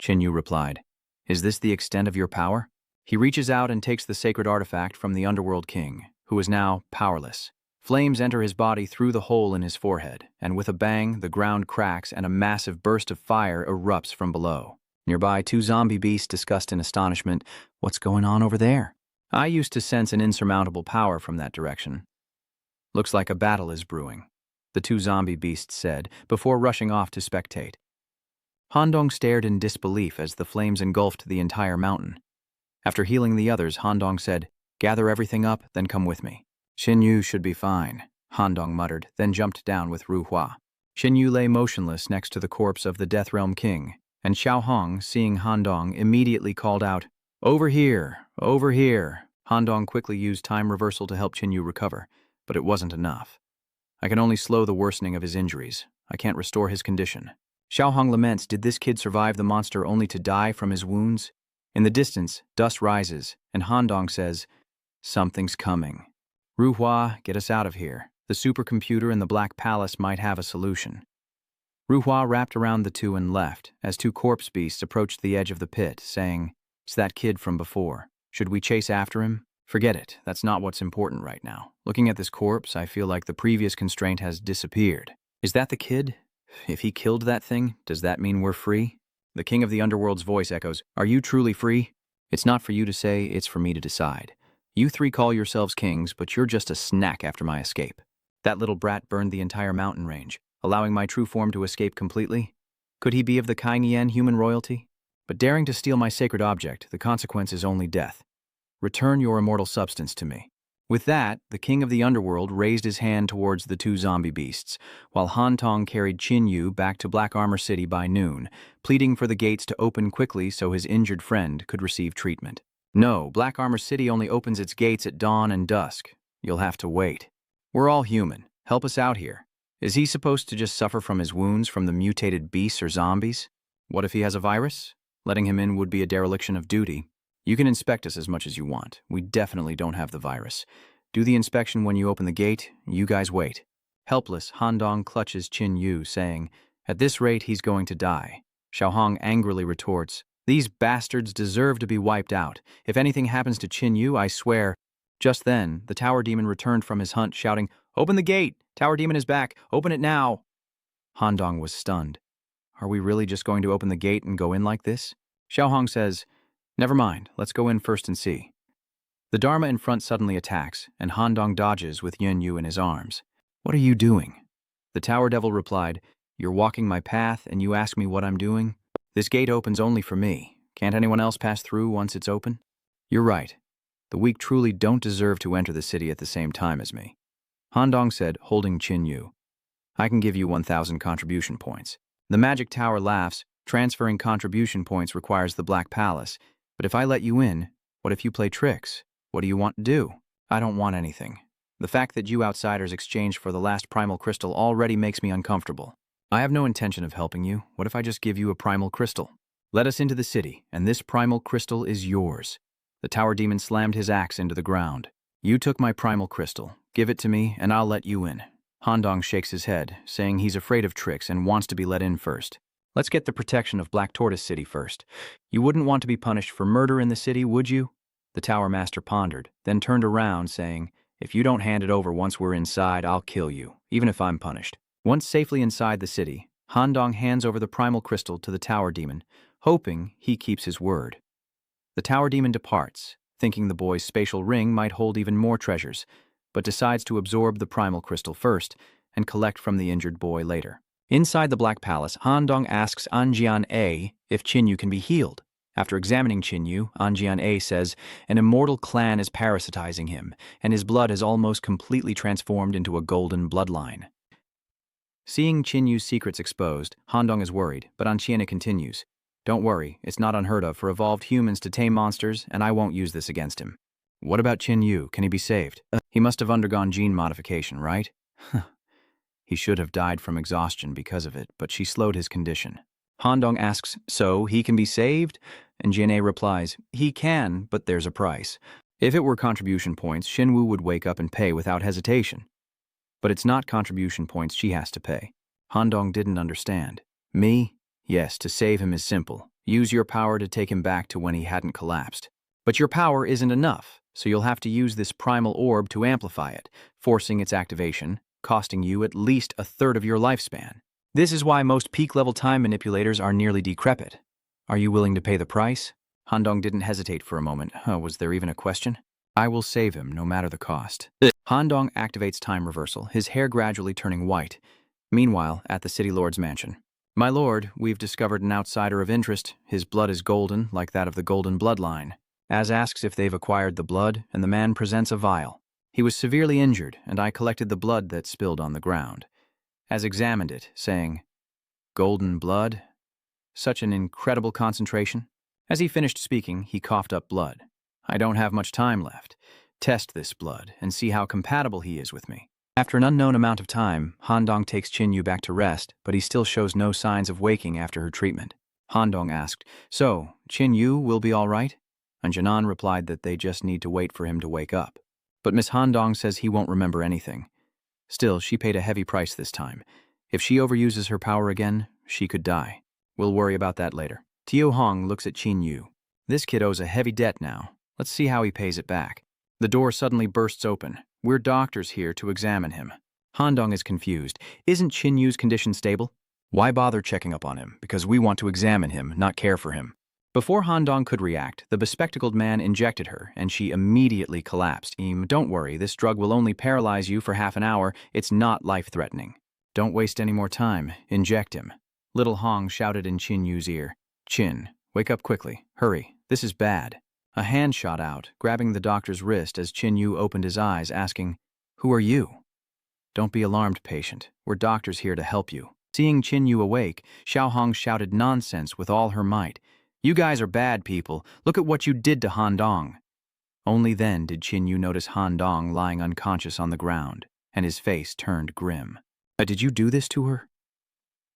Qin Yu replied, "Is this the extent of your power?" He reaches out and takes the sacred artifact from the Underworld King, who is now powerless. Flames enter his body through the hole in his forehead, and with a bang, the ground cracks and a massive burst of fire erupts from below. Nearby, two zombie beasts discussed in astonishment, "What's going on over there?" I used to sense an insurmountable power from that direction. "Looks like a battle is brewing," the two zombie beasts said, before rushing off to spectate. Han Dong stared in disbelief as the flames engulfed the entire mountain. After healing the others, Han Dong said, "Gather everything up, then come with me." "Qin Yu should be fine," Han Dong muttered, then jumped down with Ru Hua. Qin Yu lay motionless next to the corpse of the Death Realm King, and Xiao Hong, seeing Han Dong, immediately called out, "Over here! Over here!" Han Dong quickly used time reversal to help Qin Yu recover, but it wasn't enough. "I can only slow the worsening of his injuries. I can't restore his condition." Xiao Hong laments, "Did this kid survive the monster only to die from his wounds?" In the distance, dust rises, and Han Dong says, "Something's coming." "Ru Hua, get us out of here. The supercomputer in the Black Palace might have a solution." Ru Hua wrapped around the two and left, as two corpse beasts approached the edge of the pit, saying, "It's that kid from before. Should we chase after him?" "Forget it. That's not what's important right now. Looking at this corpse, I feel like the previous constraint has disappeared." "Is that the kid? If he killed that thing, does that mean we're free?" The King of the Underworld's voice echoes, "Are you truly free?" "It's not for you to say, it's for me to decide. You three call yourselves kings, but you're just a snack after my escape. That little brat burned the entire mountain range, allowing my true form to escape completely. Could he be of the Kainyan human royalty? But daring to steal my sacred object, the consequence is only death. Return your immortal substance to me." With that, the King of the Underworld raised his hand towards the two zombie beasts, while Han Tong carried Qin Yu back to Black Armor City by noon, pleading for the gates to open quickly so his injured friend could receive treatment. "No, Black Armor City only opens its gates at dawn and dusk. You'll have to wait. We're all human. Help us out here. Is he supposed to just suffer from his wounds from the mutated beasts or zombies? What if he has a virus? Letting him in would be a dereliction of duty. You can inspect us as much as you want. We definitely don't have the virus. Do the inspection when you open the gate. You guys wait." Helpless, Han Dong clutches Qin Yu, saying, "At this rate, he's going to die." Xiao Hong angrily retorts, "These bastards deserve to be wiped out. If anything happens to Qin Yu, I swear." Just then, the Tower Demon returned from his hunt, shouting, "Open the gate! Tower Demon is back! Open it now!" Han Dong was stunned. "Are we really just going to open the gate and go in like this?" Xiao Hong says, "Never mind, let's go in first and see." The Dharma in front suddenly attacks, and Han Dong dodges with Yun Yu in his arms. "What are you doing?" The Tower Devil replied, "You're walking my path, and you ask me what I'm doing? This gate opens only for me. Can't anyone else pass through once it's open?" "You're right. The weak truly don't deserve to enter the city at the same time as me." Han Dong said, holding Qin Yu, "I can give you 1,000 contribution points." The Magic Tower laughs. "Transferring contribution points requires the Black Palace. But if I let you in, what if you play tricks? What do you want to do?" "I don't want anything. The fact that you outsiders exchanged for the last primal crystal already makes me uncomfortable. I have no intention of helping you. What if I just give you a primal crystal? Let us into the city, and this primal crystal is yours." The Tower Demon slammed his axe into the ground. "You took my primal crystal. Give it to me, and I'll let you in." Han Dong shakes his head, saying he's afraid of tricks and wants to be let in first. "Let's get the protection of Black Tortoise City first. You wouldn't want to be punished for murder in the city, would you?" The Tower Master pondered, then turned around, saying, "If you don't hand it over once we're inside, I'll kill you, even if I'm punished." Once safely inside the city, Handong hands over the primal crystal to the tower demon, hoping he keeps his word. The tower demon departs, thinking the boy's spatial ring might hold even more treasures, but decides to absorb the primal crystal first and collect from the injured boy later. Inside the Black Palace, Handong asks Anjian-A if Qinyu can be healed. After examining Qinyu, Anjian-A says an immortal clan is parasitizing him, and his blood has almost completely transformed into a golden bloodline. Seeing Qinyu's secrets exposed, Handong is worried, but Anjian continues. Don't worry, it's not unheard of for evolved humans to tame monsters, and I won't use this against him. What about Qinyu? Can he be saved? He must have undergone gene modification, right? He should have died from exhaustion because of it, but she slowed his condition. Handong asks, so he can be saved? And Jian-A replies, he can, but there's a price. If it were contribution points, Xinwu would wake up and pay without hesitation. But it's not contribution points she has to pay. Handong didn't understand. Me? Yes, to save him is simple. Use your power to take him back to when he hadn't collapsed. But your power isn't enough, so you'll have to use this primal orb to amplify it, forcing its activation, costing you at least a third of your lifespan. This is why most peak-level time manipulators are nearly decrepit. Are you willing to pay the price? Handong didn't hesitate for a moment. Was there even a question? I will save him, no matter the cost. Handong activates time reversal, his hair gradually turning white. Meanwhile, at the City Lord's mansion. My lord, we've discovered an outsider of interest. His blood is golden, like that of the golden bloodline. Az asks if they've acquired the blood, and the man presents a vial. He was severely injured, and I collected the blood that spilled on the ground. Az examined it, saying, golden blood? Such an incredible concentration. As he finished speaking, he coughed up blood. I don't have much time left. Test this blood and see how compatible he is with me. After an unknown amount of time, Handong takes Qinyu back to rest, but he still shows no signs of waking after her treatment. Handong asked, so, Qinyu will be all right? And Jinan replied that they just need to wait for him to wake up. But Miss Handong says he won't remember anything. Still, she paid a heavy price this time. If she overuses her power again, she could die. We'll worry about that later. Tio Hong looks at Qinyu. This kid owes a heavy debt now. Let's see how he pays it back. The door suddenly bursts open. We're doctors here to examine him. Handong is confused. Isn't Qinyu's condition stable? Why bother checking up on him? Because we want to examine him, not care for him. Before Handong could react, the bespectacled man injected her, and she immediately collapsed. Don't worry, this drug will only paralyze you for half an hour. It's not life-threatening. Don't waste any more time. Inject him. Little Hong shouted in Qinyu's ear. Qin, wake up quickly. Hurry. This is bad. A hand shot out, grabbing the doctor's wrist as Qinyu opened his eyes, asking, who are you? Don't be alarmed, patient. We're doctors here to help you. Seeing Qinyu awake, Xiaohong shouted nonsense with all her might. You guys are bad people. Look at what you did to Handong. Only then did Qinyu notice Handong lying unconscious on the ground, and his face turned grim. Did you do this to her?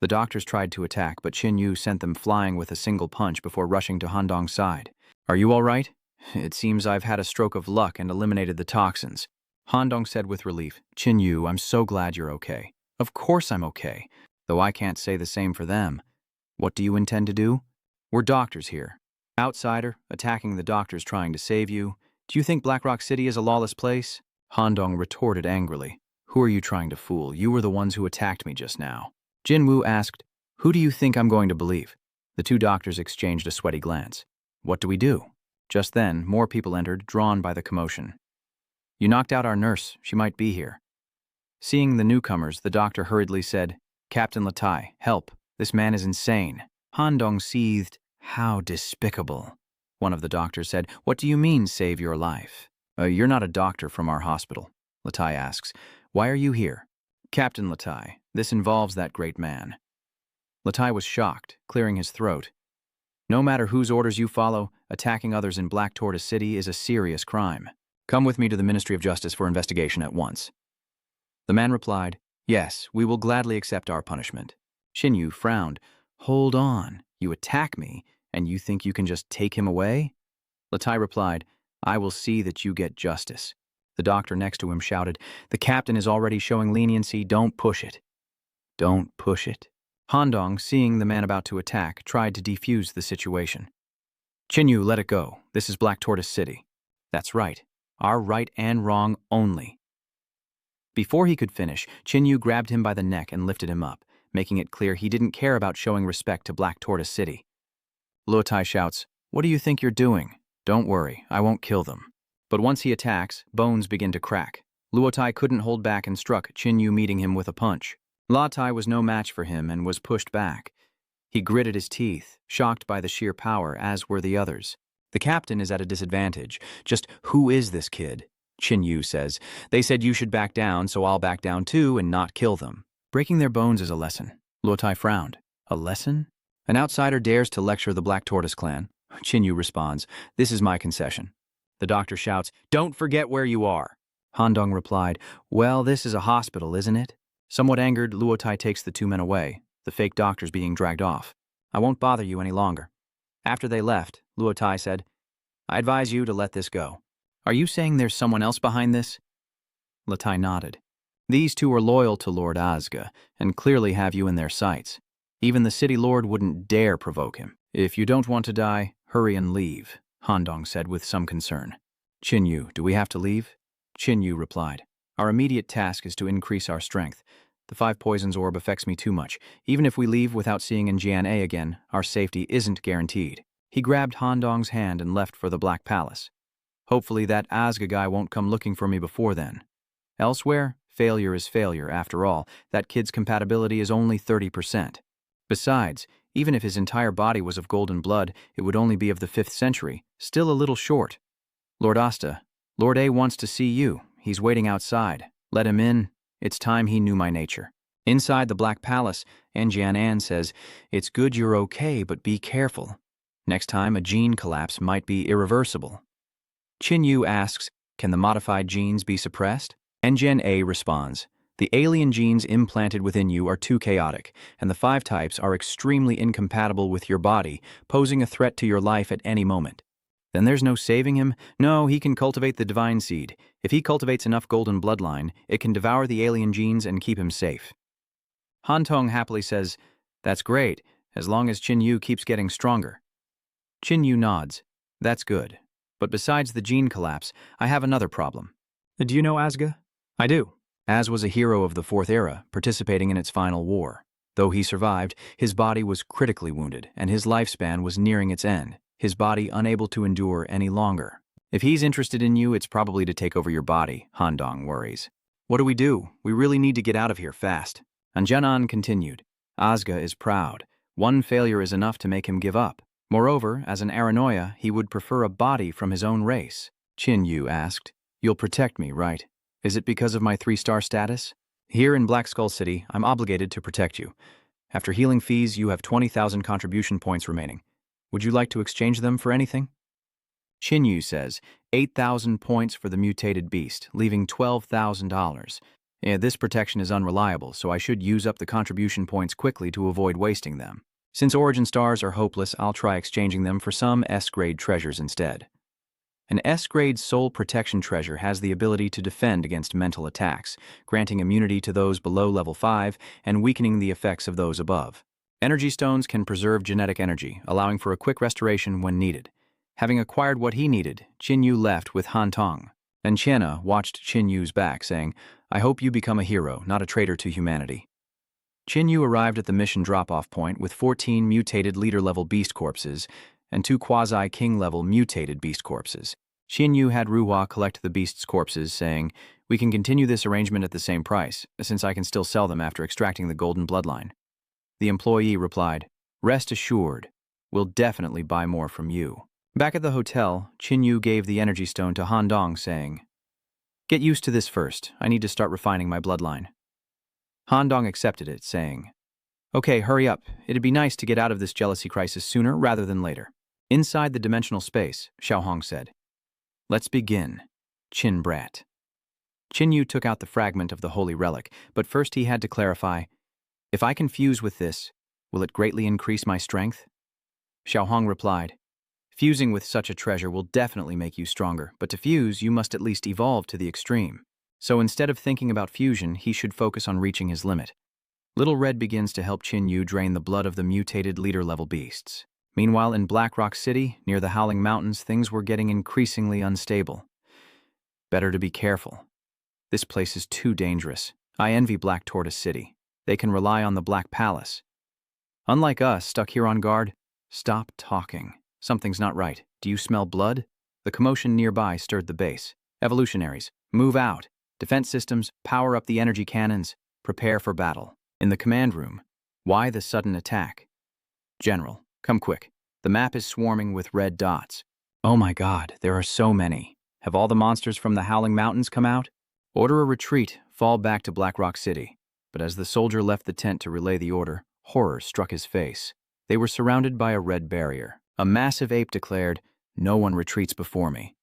The doctors tried to attack, but Qinyu sent them flying with a single punch before rushing to Handong's side. Are you all right? It seems I've had a stroke of luck and eliminated the toxins. Handong said with relief. Qinyu, I'm so glad you're okay. Of course I'm okay, though I can't say the same for them. What do you intend to do? We're doctors here. Outsider, attacking the doctors trying to save you. Do you think Black Rock City is a lawless place? Handong retorted angrily. Who are you trying to fool? You were the ones who attacked me just now. Jinwu asked, who do you think I'm going to believe? The two doctors exchanged a sweaty glance. What do we do? Just then, more people entered, drawn by the commotion. You knocked out our nurse. She might be here. Seeing the newcomers, the doctor hurriedly said, Captain Latai, help. This man is insane. Handong seethed. How despicable. One of the doctors said, what do you mean, save your life? You're not a doctor from our hospital. Latai asks, why are you here? Captain Latai, this involves that great man. Latai was shocked, clearing his throat. No matter whose orders you follow, attacking others in Black Tortoise City is a serious crime. Come with me to the Ministry of Justice for investigation at once. The man replied, yes, we will gladly accept our punishment. Xinyu frowned. Hold on, you attack me, and you think you can just take him away? Latai replied, I will see that you get justice. The doctor next to him shouted, the captain is already showing leniency, don't push it. Don't push it. Handong, seeing the man about to attack, tried to defuse the situation. Qinyu, let it go. This is Black Tortoise City. That's right. Our right and wrong only. Before he could finish, Qinyu grabbed him by the neck and lifted him up, making it clear he didn't care about showing respect to Black Tortoise City. Luotai shouts, "What do you think you're doing? Don't worry, I won't kill them." But once he attacks, bones begin to crack. Luotai couldn't hold back and struck Chinyu, meeting him with a punch. Luotai was no match for him and was pushed back. He gritted his teeth, shocked by the sheer power, as were the others. The captain is at a disadvantage. Just who is this kid? Chinyu says. They said you should back down, so I'll back down too and not kill them. Breaking their bones is a lesson. Luotai frowned. A lesson? An outsider dares to lecture the Black Tortoise clan. Chinyu responds, "This is my concession." The doctor shouts, "Don't forget where you are." Handong replied, "Well, this is a hospital, isn't it?" Somewhat angered, Luotai takes the two men away, the fake doctors being dragged off. "I won't bother you any longer." After they left, Luotai said, "I advise you to let this go." "Are you saying there's someone else behind this?" Luotai nodded. "These two are loyal to Lord Azga, and clearly have you in their sights. Even the city lord wouldn't dare provoke him. If you don't want to die, hurry and leave," Handong said with some concern. "Chinyu, do we have to leave?" Chinyu replied, "Our immediate task is to increase our strength. The 5 poisons orb affects me too much. Even if we leave without seeing Njian A again, our safety isn't guaranteed." He grabbed Handong's hand and left for the Black Palace. "Hopefully that Azga guy won't come looking for me before then. Elsewhere, failure is failure after all. That kid's compatibility is only 30%. Besides, even if his entire body was of golden blood, it would only be of the 5th century, still a little short. Lord Asta, Lord A wants to see you. He's waiting outside. Let him in. It's time he knew my nature." Inside the Black Palace, Njian An says, "It's good you're okay, but be careful. Next time, a gene collapse might be irreversible." Chinyu asks, "Can the modified genes be suppressed?" Njian A responds, "The alien genes implanted within you are too chaotic, and the 5 types are extremely incompatible with your body, posing a threat to your life at any moment." "Then there's no saving him?" "No, he can cultivate the divine seed. If he cultivates enough golden bloodline, it can devour the alien genes and keep him safe." Hantong happily says, "That's great, as long as Chinyu keeps getting stronger." Chinyu nods. "That's good. But besides the gene collapse, I have another problem." "Do you know Azga?" "I do." Az was a hero of the 4th era, participating in its final war. Though he survived, his body was critically wounded, and his lifespan was nearing its end, his body unable to endure any longer. "If he's interested in you, it's probably to take over your body," Handong worries. "What do? We really need to get out of here fast." Anjanan continued, "Azga is proud. One failure is enough to make him give up. Moreover, as an Aranoia, he would prefer a body from his own race." Chinyu asked, "You'll protect me, right? Is it because of my 3-star status?" "Here in Black Skull City, I'm obligated to protect you. After healing fees, you have 20,000 contribution points remaining. Would you like to exchange them for anything?" Chinyu says, 8,000 points for the mutated beast, leaving $12,000. This protection is unreliable, so I should use up the contribution points quickly to avoid wasting them. Since origin stars are hopeless, I'll try exchanging them for some S-grade treasures instead. An S-grade soul protection treasure has the ability to defend against mental attacks, granting immunity to those below level 5 and weakening the effects of those above. Energy stones can preserve genetic energy, allowing for a quick restoration when needed. Having acquired what he needed, Chinyu left with Hantong. And Chenna watched Chinyu's back, saying, "I hope you become a hero, not a traitor to humanity." Chinyu arrived at the mission drop-off point with 14 mutated leader-level beast corpses and 2 quasi-king-level mutated beast corpses. Chinyu had Ruhua collect the beasts' corpses, saying, "We can continue this arrangement at the same price, since I can still sell them after extracting the golden bloodline." The employee replied, "Rest assured, we'll definitely buy more from you." Back at the hotel, Chinyu gave the energy stone to Handong, saying, "Get used to this first. I need to start refining my bloodline." Handong accepted it, saying, "Okay, hurry up. It'd be nice to get out of this jealousy crisis sooner rather than later." Inside the dimensional space, Xiaohong said, "Let's begin, Chin Brat." Chinyu took out the fragment of the holy relic, but first he had to clarify, "If I can fuse with this, will it greatly increase my strength?" Xiaohong replied, "Fusing with such a treasure will definitely make you stronger, but to fuse, you must at least evolve to the extreme. So instead of thinking about fusion, he should focus on reaching his limit." Little Red begins to help Chinyu drain the blood of the mutated leader-level beasts. Meanwhile, in Black Rock City, near the Howling Mountains, things were getting increasingly unstable. Better to be careful. This place is too dangerous. I envy Black Tortoise City. They can rely on the Black Palace. Unlike us, stuck here on guard. Stop talking. Something's not right. Do you smell blood? The commotion nearby stirred the base. Evolutionaries, move out. Defense systems, power up the energy cannons. Prepare for battle. In the command room, why the sudden attack? General, come quick. The map is swarming with red dots. Oh my God, there are so many. Have all the monsters from the Howling Mountains come out? Order a retreat, fall back to Black Rock City. But as the soldier left the tent to relay the order, horror struck his face. They were surrounded by a red barrier. A massive ape declared, "No one retreats before me."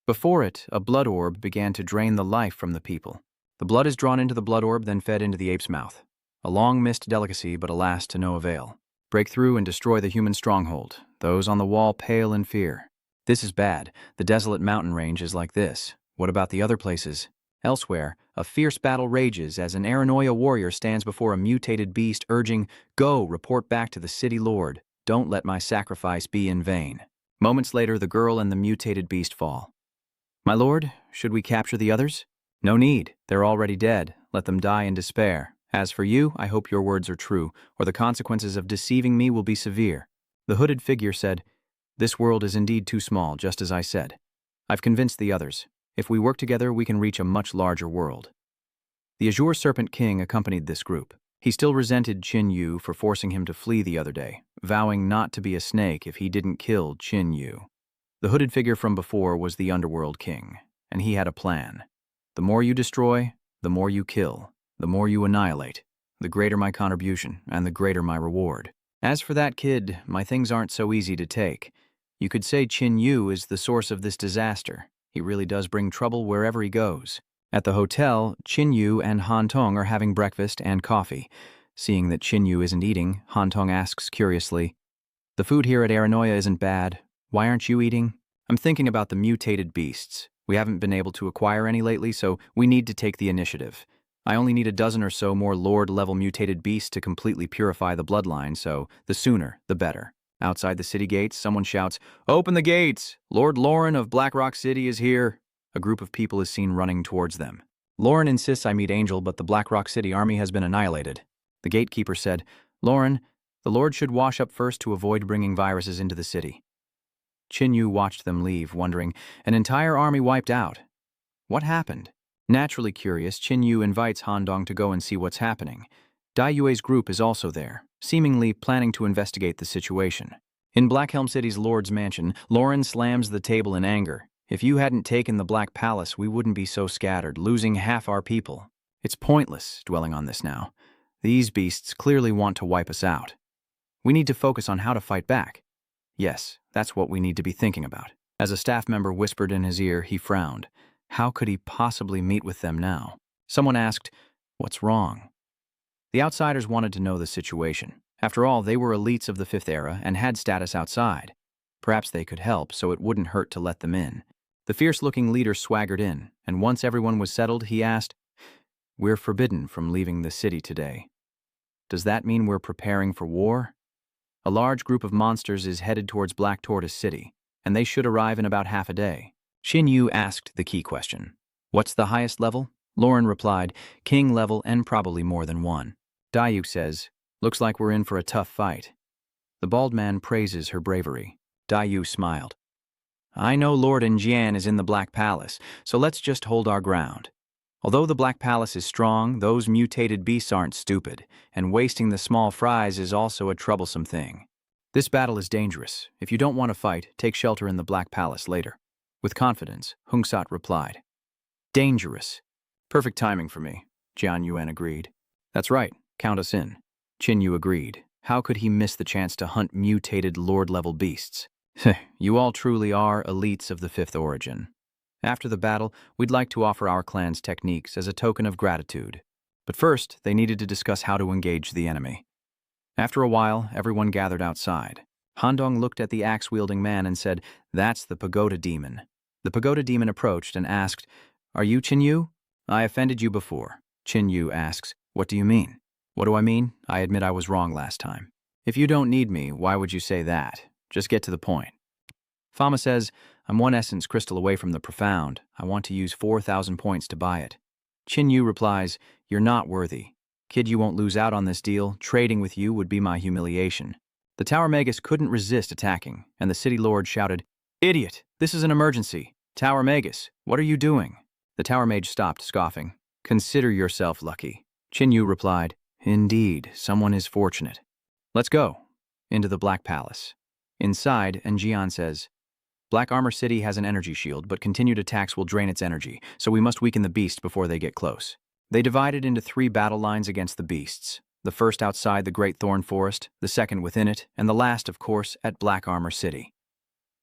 Before it, a blood orb began to drain the life from the people. The blood is drawn into the blood orb, then fed into the ape's mouth. A long-missed delicacy, but alas, to no avail. Break through and destroy the human stronghold. Those on the wall pale in fear. This is bad. The desolate mountain range is like this. What about the other places? Elsewhere, a fierce battle rages as an Aranoia warrior stands before a mutated beast urging, "Go, report back to the city lord. Don't let my sacrifice be in vain." Moments later, the girl and the mutated beast fall. "My lord, should we capture the others?" "No need. They're already dead. Let them die in despair. As for you, I hope your words are true, or the consequences of deceiving me will be severe." The hooded figure said, "This world is indeed too small, just as I said. I've convinced the others. If we work together, we can reach a much larger world." The Azure Serpent King accompanied this group. He still resented Qin Yu for forcing him to flee the other day, vowing not to be a snake if he didn't kill Qin Yu. The hooded figure from before was the Underworld King, and he had a plan. The more you destroy, the more you kill, the more you annihilate, the greater my contribution and the greater my reward. As for that kid, my things aren't so easy to take. You could say Qin Yu is the source of this disaster. He really does bring trouble wherever he goes. At the hotel, Qin Yu and Han Tong are having breakfast and coffee. Seeing that Qin Yu isn't eating, Han Tong asks curiously, "The food here at Aranoia isn't bad. Why aren't you eating?" "I'm thinking about the mutated beasts. We haven't been able to acquire any lately, so we need to take the initiative. I only need a dozen or so more Lord-level mutated beasts to completely purify the bloodline, so the sooner, the better." Outside the city gates, someone shouts, "Open the gates! Lord Lauren of Black Rock City is here." A group of people is seen running towards them. "Lauren insists I meet Angel, but the Black Rock City army has been annihilated." The gatekeeper said, "Lauren, the Lord should wash up first to avoid bringing viruses into the city." Qin Yu watched them leave, wondering, an entire army wiped out. What happened? Naturally curious, Qin Yu invites Han Dong to go and see what's happening. Dai Yue's group is also there, seemingly planning to investigate the situation. In Blackhelm City's Lord's mansion, Lauren slams the table in anger. "If you hadn't taken the Black Palace, we wouldn't be so scattered, losing half our people. It's pointless dwelling on this now. These beasts clearly want to wipe us out. We need to focus on how to fight back." "Yes, that's what we need to be thinking about." As a staff member whispered in his ear, he frowned. How could he possibly meet with them now? Someone asked, "What's wrong?" The outsiders wanted to know the situation. After all, they were elites of the Fifth Era and had status outside. Perhaps they could help, so it wouldn't hurt to let them in. The fierce-looking leader swaggered in, and once everyone was settled, he asked, "We're forbidden from leaving the city today. Does that mean we're preparing for war?" A large group of monsters is headed towards Black Tortoise City, and they should arrive in about half a day. Qin Yu asked the key question. "What's the highest level?" Lauren replied, "King level and probably more than one." Dayuk says, "Looks like we're in for a tough fight." The bald man praises her bravery. Dayu smiled. "I know Lord Jian is in the Black Palace, so let's just hold our ground. Although the Black Palace is strong, those mutated beasts aren't stupid, and wasting the small fries is also a troublesome thing. This battle is dangerous. If you don't want to fight, take shelter in the Black Palace later." With confidence, Hungsat replied. "Dangerous. Perfect timing for me," Jian Yuan agreed. "That's right. Count us in." Qin Yu agreed. How could he miss the chance to hunt mutated Lord-level beasts? "You all truly are elites of the Fifth Origin. After the battle, we'd like to offer our clan's techniques as a token of gratitude. But first, they needed to discuss how to engage the enemy." After a while, everyone gathered outside. Handong looked at the axe-wielding man and said, "That's the Pagoda Demon." The Pagoda Demon approached and asked, "Are you Qin Yu?" "I offended you before." Qin Yu asks, "What do you mean?" "What do I mean? I admit I was wrong last time." "If you don't need me, why would you say that? Just get to the point." Fama says, "I'm one essence crystal away from the profound. I want to use 4,000 points to buy it." Qin Yu replies, "You're not worthy. Kid, you won't lose out on this deal. Trading with you would be my humiliation. The Tower Magus couldn't resist attacking, and the City Lord shouted, "Idiot! This is an emergency! Tower Magus, what are you doing?" The Tower Mage stopped, scoffing. "Consider yourself lucky." Chinyu replied, "Indeed, someone is fortunate. Let's go." Into the Black Palace. Inside, Jian says, "Black Armor City has an energy shield, but continued attacks will drain its energy, so we must weaken the beast before they get close." They divided into 3 battle lines against the beasts. The first outside the Great Thorn Forest, the second within it, and the last, of course, at Black Armor City.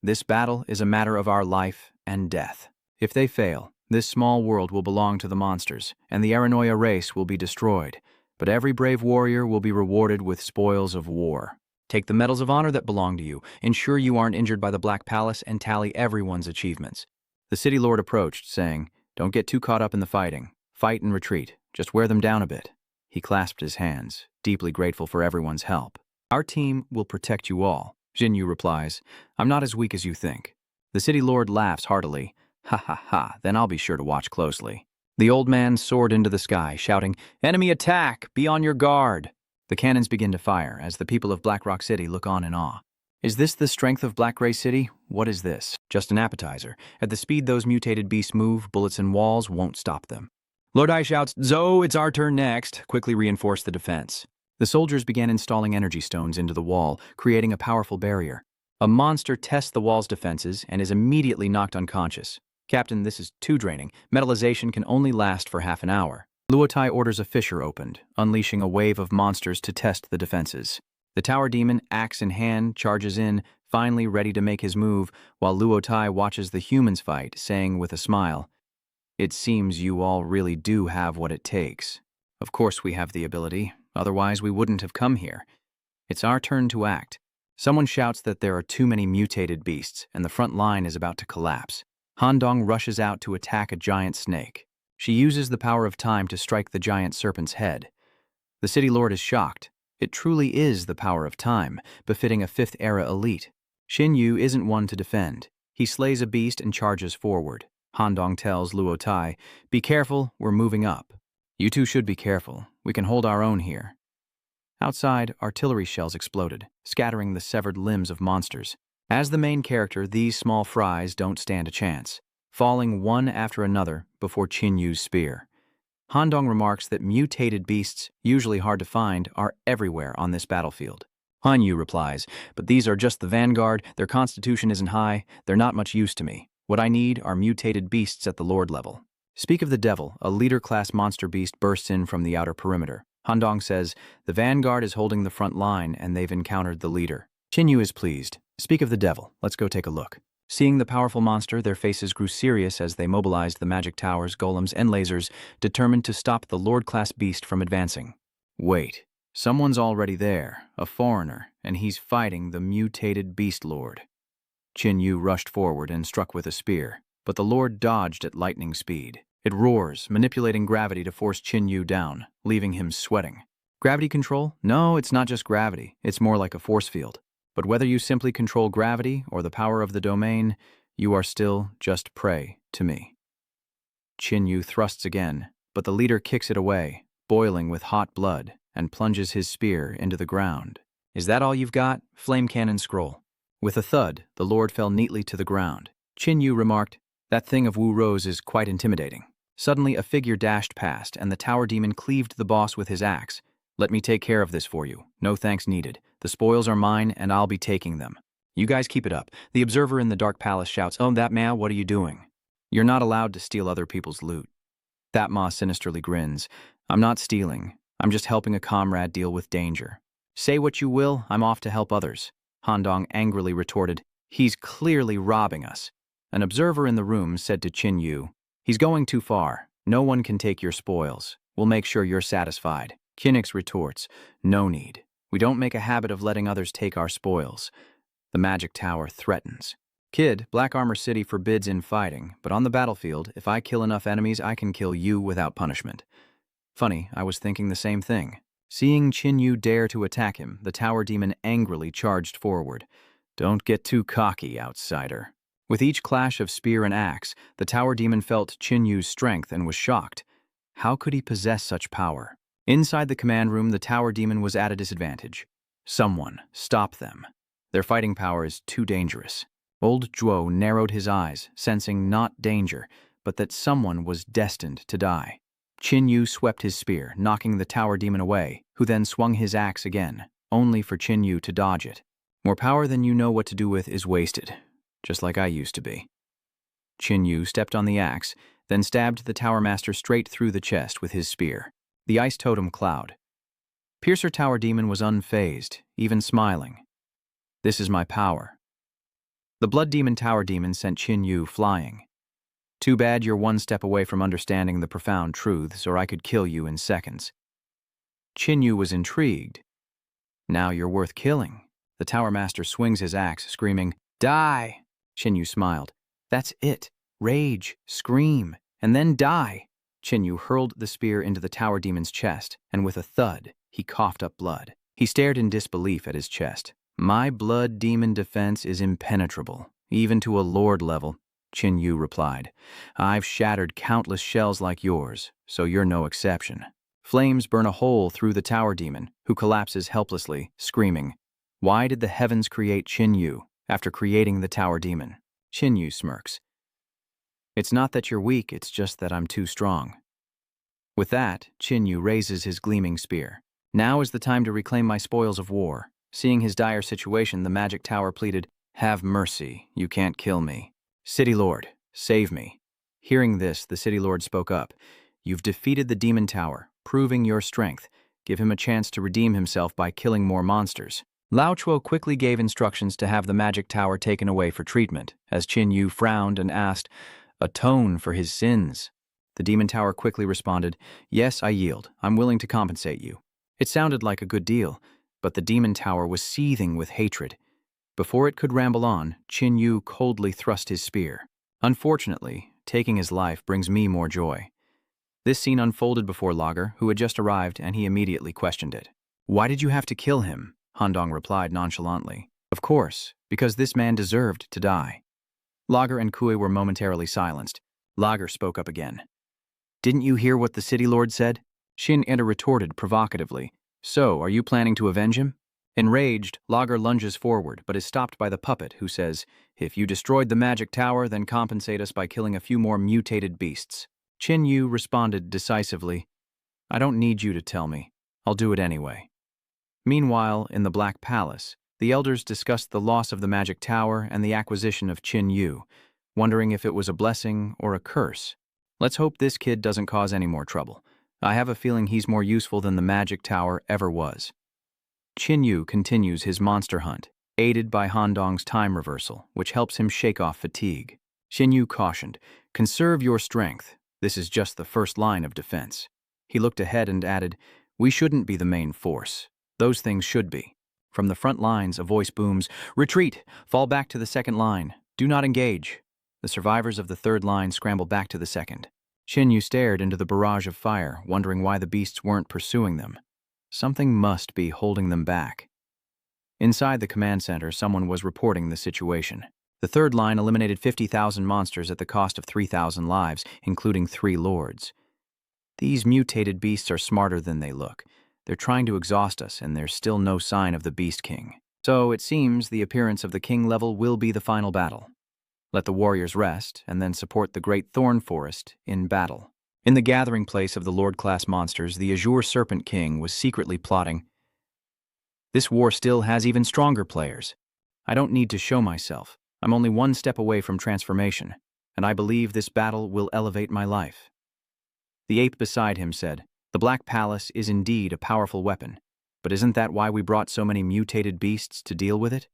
This battle is a matter of our life and death. If they fail, this small world will belong to the monsters, and the Aranoia race will be destroyed, but every brave warrior will be rewarded with spoils of war. Take the medals of honor that belong to you, ensure you aren't injured by the Black Palace, and tally everyone's achievements. The City Lord approached, saying, "Don't get too caught up in the fighting. Fight and retreat. Just wear them down a bit." He clasped his hands, deeply grateful for everyone's help. "Our team will protect you all." Jinyu replies, "I'm not as weak as you think." The City Lord laughs heartily. "Ha ha ha, then I'll be sure to watch closely." The old man soared into the sky, shouting, "Enemy attack! Be on your guard!" The cannons begin to fire as the people of Black Rock City look on in awe. Is this the strength of Black Gray City? What is this? Just an appetizer. At the speed those mutated beasts move, bullets and walls won't stop them. Lord Ai shouts, "Zo, it's our turn next," quickly reinforce the defense. The soldiers began installing energy stones into the wall, creating a powerful barrier. A monster tests the wall's defenses and is immediately knocked unconscious. "Captain, this is too draining. Metallization can only last for half an hour." Luotai orders a fissure opened, unleashing a wave of monsters to test the defenses. The tower demon, axe in hand, charges in, finally ready to make his move, while Luotai watches the humans fight, saying with a smile, "It seems you all really do have what it takes. Of course we have the ability, otherwise we wouldn't have come here. It's our turn to act." Someone shouts that there are too many mutated beasts, and the front line is about to collapse. Handong rushes out to attack a giant snake. She uses the power of time to strike the giant serpent's head. The City Lord is shocked. It truly is the power of time, befitting a 5th era elite. Xin Yu isn't one to defend. He slays a beast and charges forward. Handong tells Luotai, "Be careful, we're moving up." "You two should be careful. We can hold our own here." Outside, artillery shells exploded, scattering the severed limbs of monsters. As the main character, these small fries don't stand a chance, falling one after another before Qin Yu's spear. Handong remarks that mutated beasts, usually hard to find, are everywhere on this battlefield. Han Yu replies, "But these are just the vanguard, their constitution isn't high, they're not much use to me. What I need are mutated beasts at the Lord level." Speak of the devil, a leader-class monster beast bursts in from the outer perimeter. Handong says, "The vanguard is holding the front line and they've encountered the leader." Qin Yu is pleased. "Speak of the devil, let's go take a look." Seeing the powerful monster, their faces grew serious as they mobilized the magic towers, golems, and lasers, determined to stop the Lord-class beast from advancing. Wait, someone's already there, a foreigner, and he's fighting the mutated beast lord. Qin Yu rushed forward and struck with a spear, but the lord dodged at lightning speed. It roars, manipulating gravity to force Qin Yu down, leaving him sweating. Gravity control? No, it's not just gravity. It's more like a force field. But whether you simply control gravity or the power of the domain, you are still just prey to me. Qin Yu thrusts again, but the leader kicks it away, boiling with hot blood, and plunges his spear into the ground. "Is that all you've got?" Flame cannon scroll. With a thud, the lord fell neatly to the ground. Qin Yu remarked, "That thing of Wu Rose is quite intimidating." Suddenly, a figure dashed past, and the tower demon cleaved the boss with his axe. "Let me take care of this for you. No thanks needed. The spoils are mine, and I'll be taking them." "You guys keep it up." The observer in the Dark Palace shouts, "Oh, that ma, what are you doing?" "You're not allowed to steal other people's loot." That ma sinisterly grins. "I'm not stealing. I'm just helping a comrade deal with danger." "Say what you will, I'm off to help others." Handong angrily retorted, "He's clearly robbing us." An observer in the room said to Qin Yu, "He's going too far. No one can take your spoils. We'll make sure you're satisfied." Kinix retorts, "No need. We don't make a habit of letting others take our spoils." The magic tower threatens. "Kid, Black Armor City forbids infighting, but on the battlefield, if I kill enough enemies, I can kill you without punishment." Funny, I was thinking the same thing. Seeing Qin Yu dare to attack him, the tower demon angrily charged forward. "Don't get too cocky, outsider." With each clash of spear and axe, the tower demon felt Qin Yu's strength and was shocked. How could he possess such power? Inside the command room, the tower demon was at a disadvantage. Someone stop them. Their fighting power is too dangerous. Old Zhuo narrowed his eyes, sensing not danger, but that someone was destined to die. Qin Yu swept his spear, knocking the tower demon away, who then swung his axe again, only for Qin Yu to dodge it. More power than you know what to do with is wasted, just like I used to be. Qin Yu stepped on the axe, then stabbed the tower master straight through the chest with his spear. The ice totem cloud. Piercer tower demon was unfazed, even smiling. This is my power. The blood demon tower demon sent Qin Yu flying. Too bad you're one step away from understanding the profound truths, or I could kill you in seconds. Qin Yu was intrigued. Now you're worth killing. The tower master swings his axe, screaming, "Die!" Qin Yu smiled. That's it. Rage, scream, and then die. Qin Yu hurled the spear into the tower demon's chest, and with a thud, he coughed up blood. He stared in disbelief at his chest. My blood demon defense is impenetrable, even to a lord level, Qin Yu replied. I've shattered countless shells like yours, so you're no exception. Flames burn a hole through the tower demon, who collapses helplessly, screaming. Why did the heavens create Qin Yu after creating the tower demon? Qin Yu smirks. It's not that you're weak, it's just that I'm too strong. With that, Qin Yu raises his gleaming spear. Now is the time to reclaim my spoils of war. Seeing his dire situation, the magic tower pleaded, Have mercy, you can't kill me. City Lord, save me. Hearing this, the City Lord spoke up. You've defeated the demon tower, proving your strength. Give him a chance to redeem himself by killing more monsters. Lao Chuo quickly gave instructions to have the magic tower taken away for treatment, as Qin Yu frowned and asked, Atone for his sins. The demon tower quickly responded, Yes, I yield. I'm willing to compensate you. It sounded like a good deal, but the demon tower was seething with hatred. Before it could ramble on, Qin Yu coldly thrust his spear. Unfortunately, taking his life brings me more joy. This scene unfolded before Lager, who had just arrived, and he immediately questioned it. Why did you have to kill him? Handong replied nonchalantly. Of course, because this man deserved to die. Lager and Kui were momentarily silenced. Lager spoke up again. Didn't you hear what the city lord said? Shin Eda retorted provocatively. So, are you planning to avenge him? Enraged, Lager lunges forward, but is stopped by the puppet, who says, If you destroyed the magic tower, then compensate us by killing a few more mutated beasts. Qin Yu responded decisively, I don't need you to tell me. I'll do it anyway. Meanwhile, in the Black Palace, the elders discussed the loss of the magic tower and the acquisition of Qin Yu, wondering if it was a blessing or a curse. Let's hope this kid doesn't cause any more trouble. I have a feeling he's more useful than the magic tower ever was. Qin Yu continues his monster hunt, aided by Handong's time reversal, which helps him shake off fatigue. Qin Yu cautioned, Conserve your strength. This is just the first line of defense. He looked ahead and added, We shouldn't be the main force. Those things should be. From the front lines, a voice booms, Retreat! Fall back to the second line. Do not engage. The survivors of the third line scramble back to the second. Qin Yu stared into the barrage of fire, wondering why the beasts weren't pursuing them. Something must be holding them back. Inside the command center, someone was reporting the situation. The third line eliminated 50,000 monsters at the cost of 3,000 lives, including 3 lords. These mutated beasts are smarter than they look. They're trying to exhaust us, and there's still no sign of the Beast King. So it seems the appearance of the King level will be the final battle. Let the warriors rest, and then support the Great Thorn Forest in battle. In the gathering place of the Lord-class monsters, the Azure Serpent King was secretly plotting. This war still has even stronger players. I don't need to show myself. I'm only one step away from transformation, and I believe this battle will elevate my life. The ape beside him said, The Black Palace is indeed a powerful weapon, but isn't that why we brought so many mutated beasts to deal with it?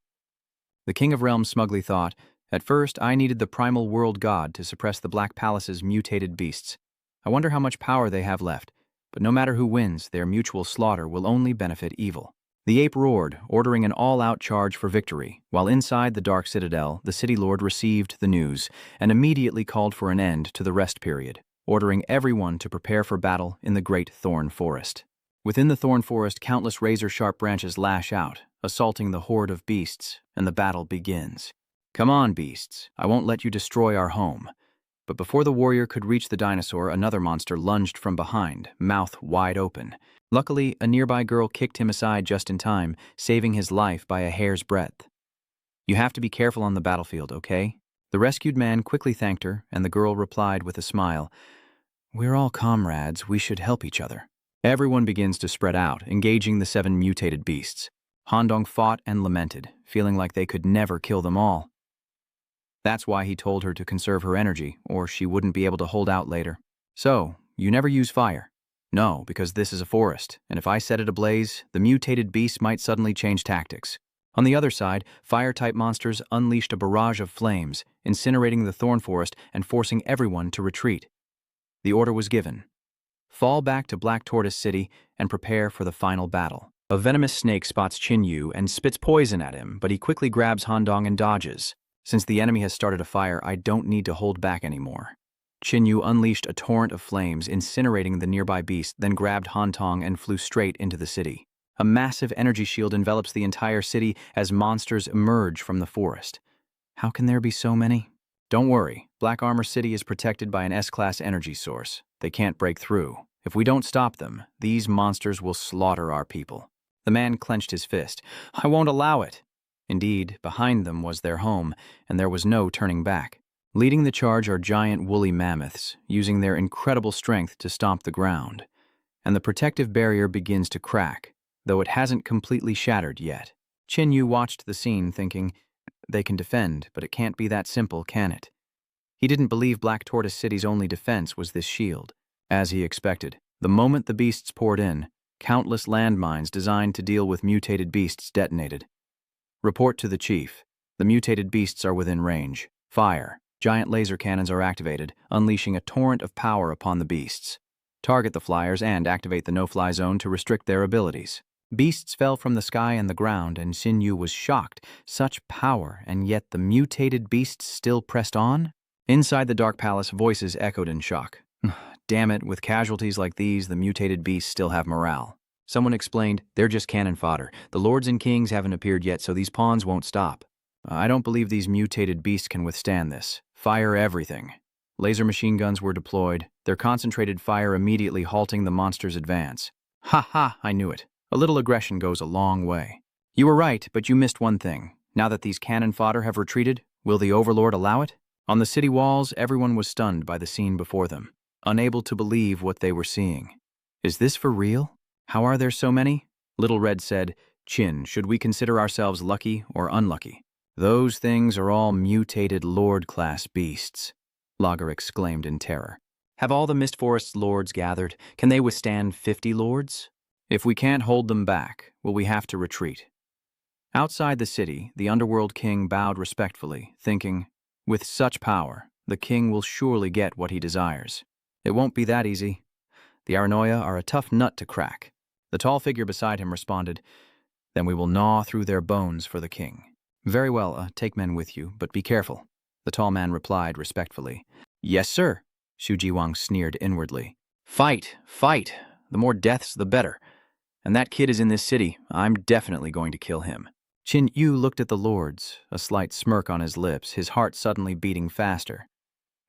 The King of Realms smugly thought, At first I needed the primal world god to suppress the Black Palace's mutated beasts. I wonder how much power they have left, but no matter who wins, their mutual slaughter will only benefit evil. The ape roared, ordering an all-out charge for victory, while inside the Dark Citadel, the City Lord received the news and immediately called for an end to the rest period, ordering everyone to prepare for battle in the Great Thorn Forest. Within the Thorn Forest, countless razor-sharp branches lash out, assaulting the horde of beasts, and the battle begins. Come on, beasts, I won't let you destroy our home. But before the warrior could reach the dinosaur, another monster lunged from behind, mouth wide open. Luckily, a nearby girl kicked him aside just in time, saving his life by a hair's breadth. You have to be careful on the battlefield, okay? The rescued man quickly thanked her, and the girl replied with a smile, "We're all comrades, we should help each other." Everyone begins to spread out, engaging the 7 mutated beasts. Handong fought and lamented, feeling like they could never kill them all. That's why he told her to conserve her energy, or she wouldn't be able to hold out later. So, you never use fire. No, because this is a forest, and if I set it ablaze, the mutated beasts might suddenly change tactics. On the other side, fire-type monsters unleashed a barrage of flames, incinerating the thorn forest and forcing everyone to retreat. The order was given. Fall back to Black Tortoise City and prepare for the final battle. A venomous snake spots Qin Yu and spits poison at him, but he quickly grabs Handong and dodges. Since the enemy has started a fire, I don't need to hold back anymore. Qin Yu unleashed a torrent of flames, incinerating the nearby beast, then grabbed Handong and flew straight into the city. A massive energy shield envelops the entire city as monsters emerge from the forest. How can there be so many? Don't worry, Black Armor City is protected by an S-class energy source. They can't break through. If we don't stop them, these monsters will slaughter our people. The man clenched his fist. I won't allow it. Indeed, behind them was their home, and there was no turning back. Leading the charge are giant woolly mammoths, using their incredible strength to stomp the ground. And the protective barrier begins to crack, though it hasn't completely shattered yet. Qin Yu watched the scene, thinking, they can defend, but it can't be that simple, can it? He didn't believe Black Tortoise City's only defense was this shield. As he expected, the moment the beasts poured in, countless landmines designed to deal with mutated beasts detonated. Report to the chief. The mutated beasts are within range. Fire. Giant laser cannons are activated, unleashing a torrent of power upon the beasts. Target the flyers and activate the no-fly zone to restrict their abilities. Beasts fell from the sky and the ground, and Xin Yu was shocked. Such power, and yet the mutated beasts still pressed on? Inside the Dark Palace, voices echoed in shock. Damn it, with casualties like these, the mutated beasts still have morale. Someone explained, they're just cannon fodder. The lords and kings haven't appeared yet, so these pawns won't stop. I don't believe these mutated beasts can withstand this. Fire everything. Laser machine guns were deployed, their concentrated fire immediately halting the monster's advance. Ha ha, I knew it. A little aggression goes a long way. You were right, but you missed one thing. Now that these cannon fodder have retreated, will the Overlord allow it? On the city walls, everyone was stunned by the scene before them, unable to believe what they were seeing. Is this for real? How are there so many? Little Red said, Qin, should we consider ourselves lucky or unlucky? Those things are all mutated Lord-class beasts, Lager exclaimed in terror. Have all the Mist Forest's lords gathered? Can they withstand 50 lords? If we can't hold them back, will we have to retreat? Outside the city, the Underworld King bowed respectfully, thinking, with such power, the king will surely get what he desires. It won't be that easy. The Aranoia are a tough nut to crack. The tall figure beside him responded, then we will gnaw through their bones for the king. Very well, take men with you, but be careful. The tall man replied respectfully. Yes, sir, Xu Jiwang sneered inwardly. Fight, fight. The more deaths, the better. And that kid is in this city. I'm definitely going to kill him. Qin Yu looked at the lords, a slight smirk on his lips, his heart suddenly beating faster.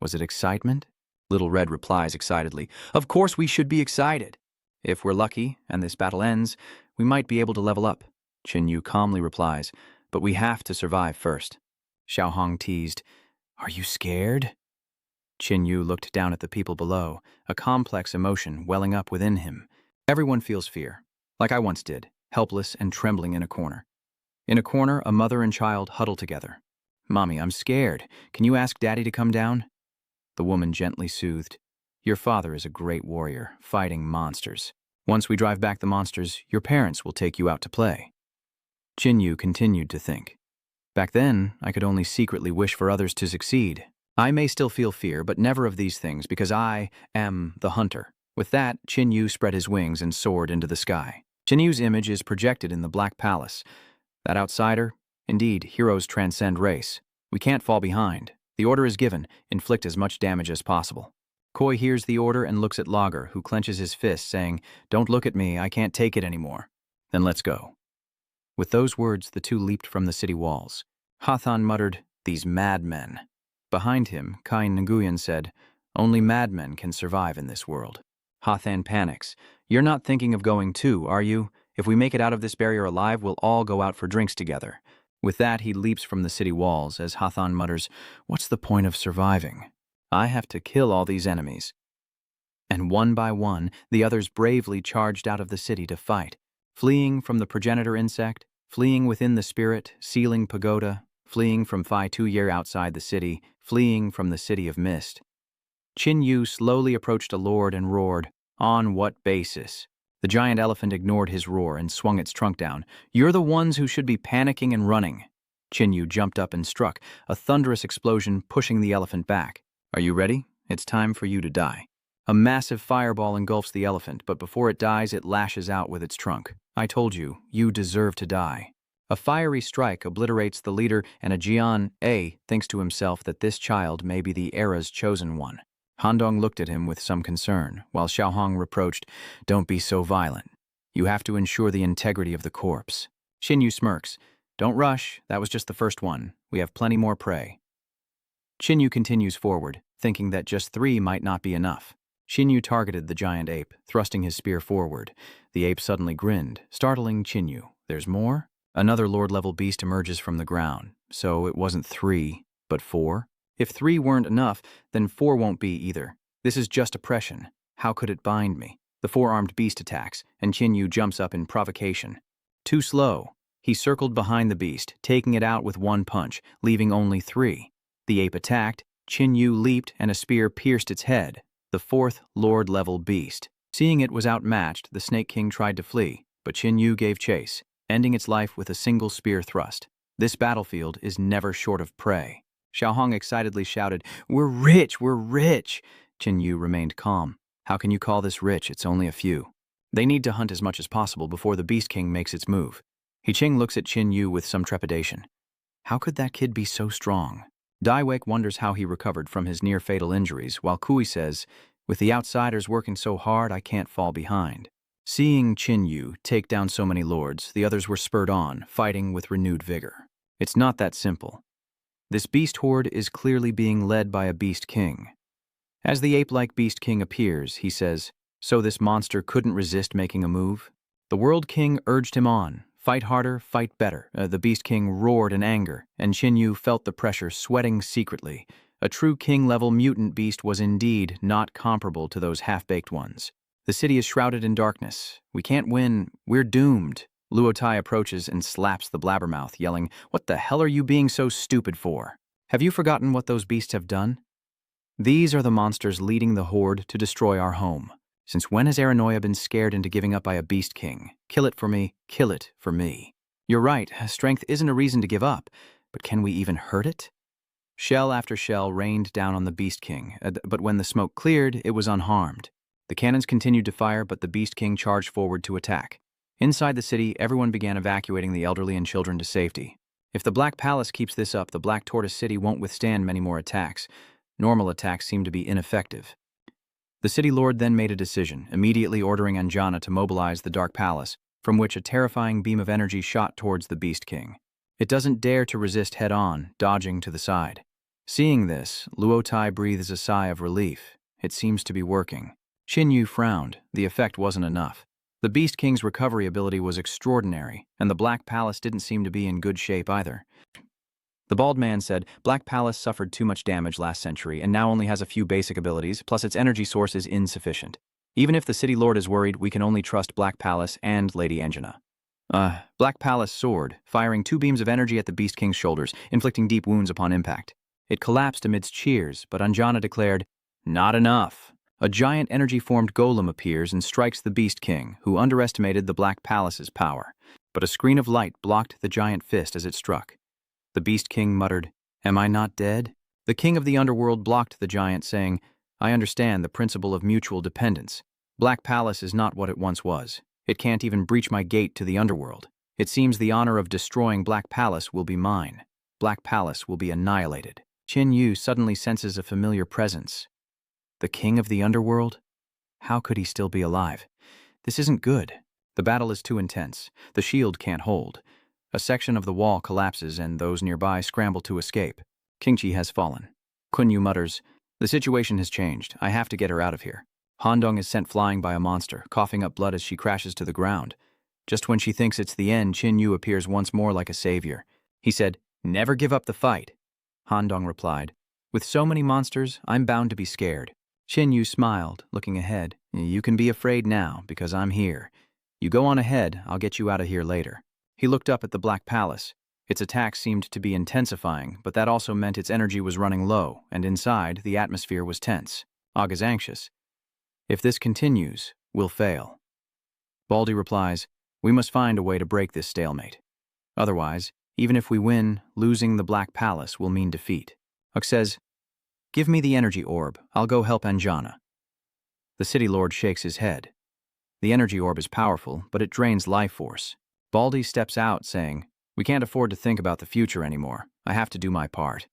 Was it excitement? Little Red replies excitedly, Of course we should be excited. If we're lucky, and this battle ends, we might be able to level up. Qin Yu calmly replies, But we have to survive first. Xiao Hong teased, Are you scared? Qin Yu looked down at the people below, a complex emotion welling up within him. Everyone feels fear, like I once did, helpless and trembling in a corner. In a corner, a mother and child huddle together. Mommy, I'm scared. Can you ask Daddy to come down? The woman gently soothed. Your father is a great warrior, fighting monsters. Once we drive back the monsters, your parents will take you out to play. Qin Yu continued to think. Back then, I could only secretly wish for others to succeed. I may still feel fear, but never of these things, because I am the hunter. With that, Qin Yu spread his wings and soared into the sky. Qin Yu's image is projected in the Black Palace. That outsider? Indeed, heroes transcend race. We can't fall behind. The order is given, inflict as much damage as possible. Koi hears the order and looks at Lager, who clenches his fist, saying, Don't look at me, I can't take it anymore. Then let's go. With those words, the two leaped from the city walls. Hathan muttered, These madmen. Behind him, Kai Nguyen said, Only madmen can survive in this world. Hathan panics. You're not thinking of going too, are you? If we make it out of this barrier alive, we'll all go out for drinks together. With that, he leaps from the city walls as Hathan mutters, "What's the point of surviving? I have to kill all these enemies." And one by one, the others bravely charged out of the city to fight, fleeing from the progenitor insect, fleeing within the spirit, sealing pagoda, fleeing from Phi 2 year outside the city, fleeing from the city of mist. Qin Yu slowly approached a lord and roared, "On what basis?" The giant elephant ignored his roar and swung its trunk down. "You're the ones who should be panicking and running." Qin Yu jumped up and struck, a thunderous explosion pushing the elephant back. "Are you ready? It's time for you to die." A massive fireball engulfs the elephant, but before it dies, it lashes out with its trunk. "I told you, you deserve to die." A fiery strike obliterates the leader, and a Jian A thinks to himself that this child may be the era's chosen one. Han-Dong looked at him with some concern, while Xiaohong reproached, "Don't be so violent. You have to ensure the integrity of the corpse." Qin Yu smirks, "Don't rush, that was just the first one. We have plenty more prey." Qin Yu continues forward, thinking that just 3 might not be enough. Qin Yu targeted the giant ape, thrusting his spear forward. The ape suddenly grinned, startling Qin Yu. "There's more?" Another lord-level beast emerges from the ground. So it wasn't 3, but 4? If 3 weren't enough, then 4 won't be either. This is just oppression. How could it bind me? The 4-armed beast attacks, and Qin Yu jumps up in provocation. Too slow. He circled behind the beast, taking it out with 1 punch, leaving only 3. The ape attacked, Qin Yu leaped, and a spear pierced its head. The 4th lord-level beast. Seeing it was outmatched, the Snake King tried to flee, but Qin Yu gave chase, ending its life with a single spear thrust. This battlefield is never short of prey. Xiaohong excitedly shouted, "We're rich, we're rich!" Qin Yu remained calm. "How can you call this rich? It's only a few." They need to hunt as much as possible before the Beast King makes its move. Hiching looks at Qin Yu with some trepidation. How could that kid be so strong? Daiwek wonders how he recovered from his near-fatal injuries, while Kui says, "With the outsiders working so hard, I can't fall behind." Seeing Qin Yu take down so many lords, the others were spurred on, fighting with renewed vigor. It's not that simple. This beast horde is clearly being led by a beast king. As the ape-like beast king appears, he says, "So this monster couldn't resist making a move?" The world king urged him on. "Fight harder, fight better." The beast king roared in anger, and Qin Yu felt the pressure, sweating secretly. A true king-level mutant beast was indeed not comparable to those half-baked ones. The city is shrouded in darkness. "We can't win. We're doomed." Luotai approaches and slaps the blabbermouth, yelling, "What the hell are you being so stupid for? Have you forgotten what those beasts have done? These are the monsters leading the horde to destroy our home. Since when has Aranoia been scared into giving up by a beast king? Kill it for me, kill it for me." "You're right, strength isn't a reason to give up, but can we even hurt it?" Shell after shell rained down on the beast king, but when the smoke cleared, it was unharmed. The cannons continued to fire, but the beast king charged forward to attack. Inside the city, everyone began evacuating the elderly and children to safety. If the Black Palace keeps this up, the Black Tortoise City won't withstand many more attacks. Normal attacks seem to be ineffective. The city lord then made a decision, immediately ordering Anjana to mobilize the Dark Palace, from which a terrifying beam of energy shot towards the Beast King. It doesn't dare to resist head-on, dodging to the side. Seeing this, Luotai breathes a sigh of relief. It seems to be working. Qin Yu frowned. The effect wasn't enough. The Beast King's recovery ability was extraordinary, and the Black Palace didn't seem to be in good shape either. The bald man said, "Black Palace suffered too much damage last century and now only has a few basic abilities, plus its energy source is insufficient. Even if the city lord is worried, we can only trust Black Palace and Lady Anjana." Black Palace soared, firing 2 beams of energy at the Beast King's shoulders, inflicting deep wounds upon impact. It collapsed amidst cheers, but Anjana declared, "Not enough." A giant energy-formed golem appears and strikes the Beast King, who underestimated the Black Palace's power. But a screen of light blocked the giant fist as it struck. The Beast King muttered, "Am I not dead?" The king of the underworld blocked the giant, saying, "I understand the principle of mutual dependence. Black Palace is not what it once was. It can't even breach my gate to the underworld. It seems the honor of destroying Black Palace will be mine. Black Palace will be annihilated." Qin Yu suddenly senses a familiar presence. The king of the underworld? How could he still be alive? This isn't good. The battle is too intense. The shield can't hold. A section of the wall collapses and those nearby scramble to escape. Qingqi has fallen. Kun Yu mutters, "The situation has changed. I have to get her out of here." Handong is sent flying by a monster, coughing up blood as she crashes to the ground. Just when she thinks it's the end, Qin Yu appears once more like a savior. He said, "Never give up the fight." Handong replied, "With so many monsters, I'm bound to be scared." Qin Yu smiled, looking ahead. "You can be afraid now, because I'm here. You go on ahead, I'll get you out of here later." He looked up at the Black Palace. Its attack seemed to be intensifying, but that also meant its energy was running low, and inside, the atmosphere was tense. Og is anxious. "If this continues, we'll fail." Baldy replies, "We must find a way to break this stalemate. Otherwise, even if we win, losing the Black Palace will mean defeat." Og says, "Give me the energy orb. I'll go help Anjana." The City Lord shakes his head. The energy orb is powerful, but it drains life force. Baldy steps out, saying, "We can't afford to think about the future anymore. I have to do my part."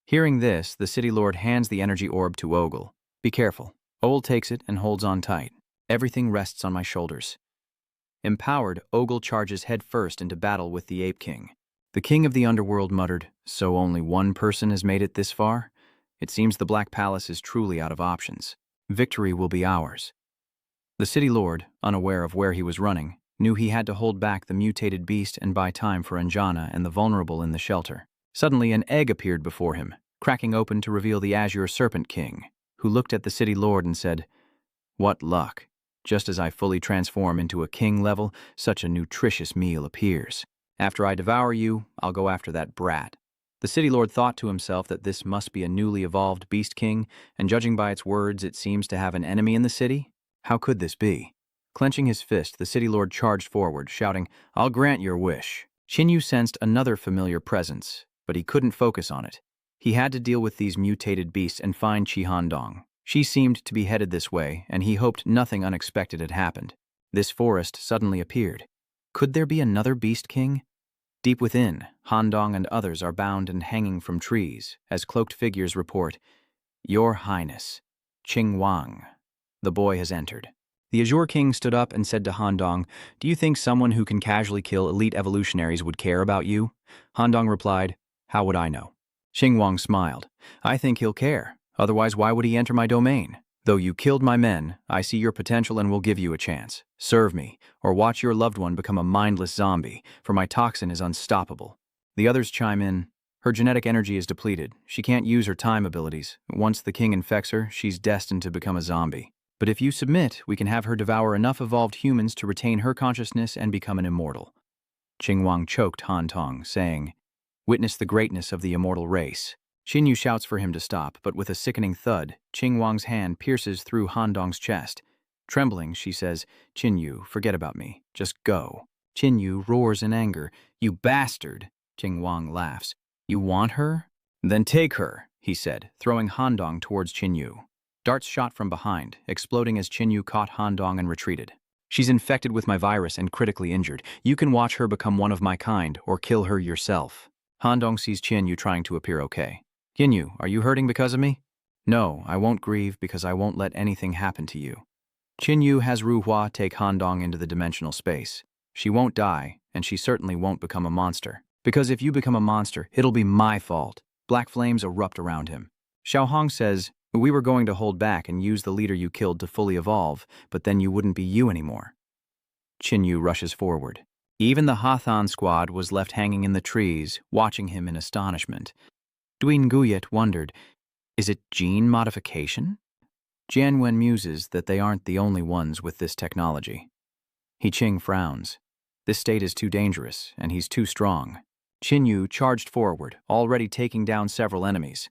Hearing this, the City Lord hands the energy orb to Ogle. "Be careful." Ogle takes it and holds on tight. "Everything rests on my shoulders." Empowered, Ogle charges headfirst into battle with the Ape King. The King of the Underworld muttered, "So only one person has made it this far? It seems the Black Palace is truly out of options. Victory will be ours." The City Lord, unaware of where he was running, knew he had to hold back the mutated beast and buy time for Anjana and the vulnerable in the shelter. Suddenly, an egg appeared before him, cracking open to reveal the Azure Serpent King, who looked at the City Lord and said, "What luck. Just as I fully transform into a king level, such a nutritious meal appears. After I devour you, I'll go after that brat." The City Lord thought to himself that this must be a newly evolved Beast King, and judging by its words, it seems to have an enemy in the city. How could this be? Clenching his fist, the City Lord charged forward, shouting, "I'll grant your wish." Qin Yu sensed another familiar presence, but he couldn't focus on it. He had to deal with these mutated beasts and find Qi Handong. She seemed to be headed this way, and he hoped nothing unexpected had happened. This forest suddenly appeared. Could there be another Beast King? Deep within, Handong and others are bound and hanging from trees, as cloaked figures report, "Your Highness, Qing Wang." The boy has entered. The Azure King stood up and said to Handong, "Do you think someone who can casually kill elite evolutionaries would care about you?" Handong replied, "How would I know?" Qing Wang smiled. "I think he'll care. Otherwise, why would he enter my domain? Though you killed my men, I see your potential and will give you a chance. Serve me, or watch your loved one become a mindless zombie, for my toxin is unstoppable." The others chime in. Her genetic energy is depleted. She can't use her time abilities. Once the king infects her, she's destined to become a zombie. But if you submit, we can have her devour enough evolved humans to retain her consciousness and become an immortal. Qing Wang choked Handong, saying, "Witness the greatness of the immortal race." Qin Yu shouts for him to stop, but with a sickening thud, Qing Wang's hand pierces through Handong's chest. Trembling, she says, "Qin Yu, forget about me. Just go." Qin Yu roars in anger. "You bastard!" Qing Wang laughs. "You want her? Then take her," he said, throwing Handong towards Qin Yu. Darts shot from behind, exploding as Qin Yu caught Handong and retreated. "She's infected with my virus and critically injured. You can watch her become one of my kind, or kill her yourself." Handong sees Qin Yu trying to appear okay. "Qin Yu, are you hurting because of me?" "No, I won't grieve because I won't let anything happen to you." Qin Yu has Ru Hua take Handong into the dimensional space. She won't die, and she certainly won't become a monster. Because if you become a monster, it'll be my fault. Black flames erupt around him. Xiao Hong says, "We were going to hold back and use the leader you killed to fully evolve, but then you wouldn't be you anymore." Qin Yu rushes forward. Even the Hathan squad was left hanging in the trees, watching him in astonishment. Duin Guyet wondered, is it gene modification? Jian Wen muses that they aren't the only ones with this technology. He Qing frowns. This state is too dangerous, and he's too strong. Qin Yu charged forward, already taking down several enemies.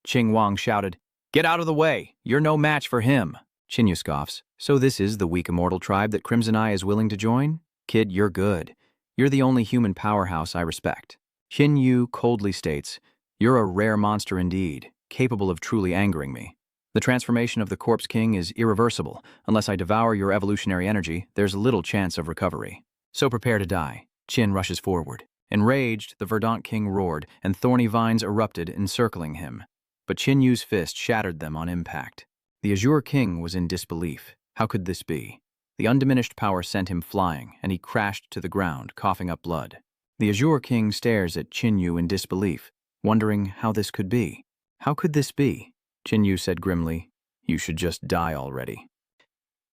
Qing Wang shouted, "Get out of the way! You're no match for him!" Qin Yu scoffs, "So this is the weak immortal tribe that Crimson Eye is willing to join? Kid, you're good. You're the only human powerhouse I respect." Qin Yu coldly states, "You're a rare monster indeed, capable of truly angering me. The transformation of the Corpse King is irreversible. Unless I devour your evolutionary energy, there's little chance of recovery. So prepare to die." Qin rushes forward. Enraged, the Verdant King roared, and thorny vines erupted, encircling him. But Qin Yu's fist shattered them on impact. The Azure King was in disbelief. How could this be? The undiminished power sent him flying, and he crashed to the ground, coughing up blood. The Azure King stares at Qin Yu in disbelief, wondering how this could be. How could this be? Qin Yu said grimly, "You should just die already."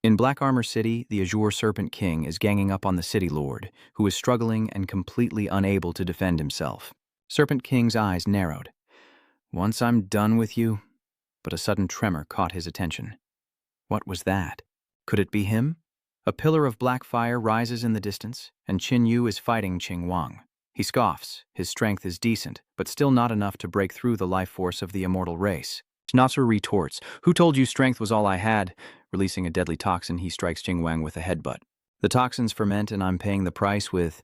In Black Armor City, the Azure Serpent King is ganging up on the city lord, who is struggling and completely unable to defend himself. Serpent King's eyes narrowed. Once I'm done with you, but a sudden tremor caught his attention. What was that? Could it be him? A pillar of black fire rises in the distance, and Qin Yu is fighting Qing Wang. He scoffs. His strength is decent, but still not enough to break through the life force of the immortal race. Schnauzer retorts, "Who told you strength was all I had?" Releasing a deadly toxin, he strikes Qing Wang with a headbutt. The toxins ferment, and I'm paying the price with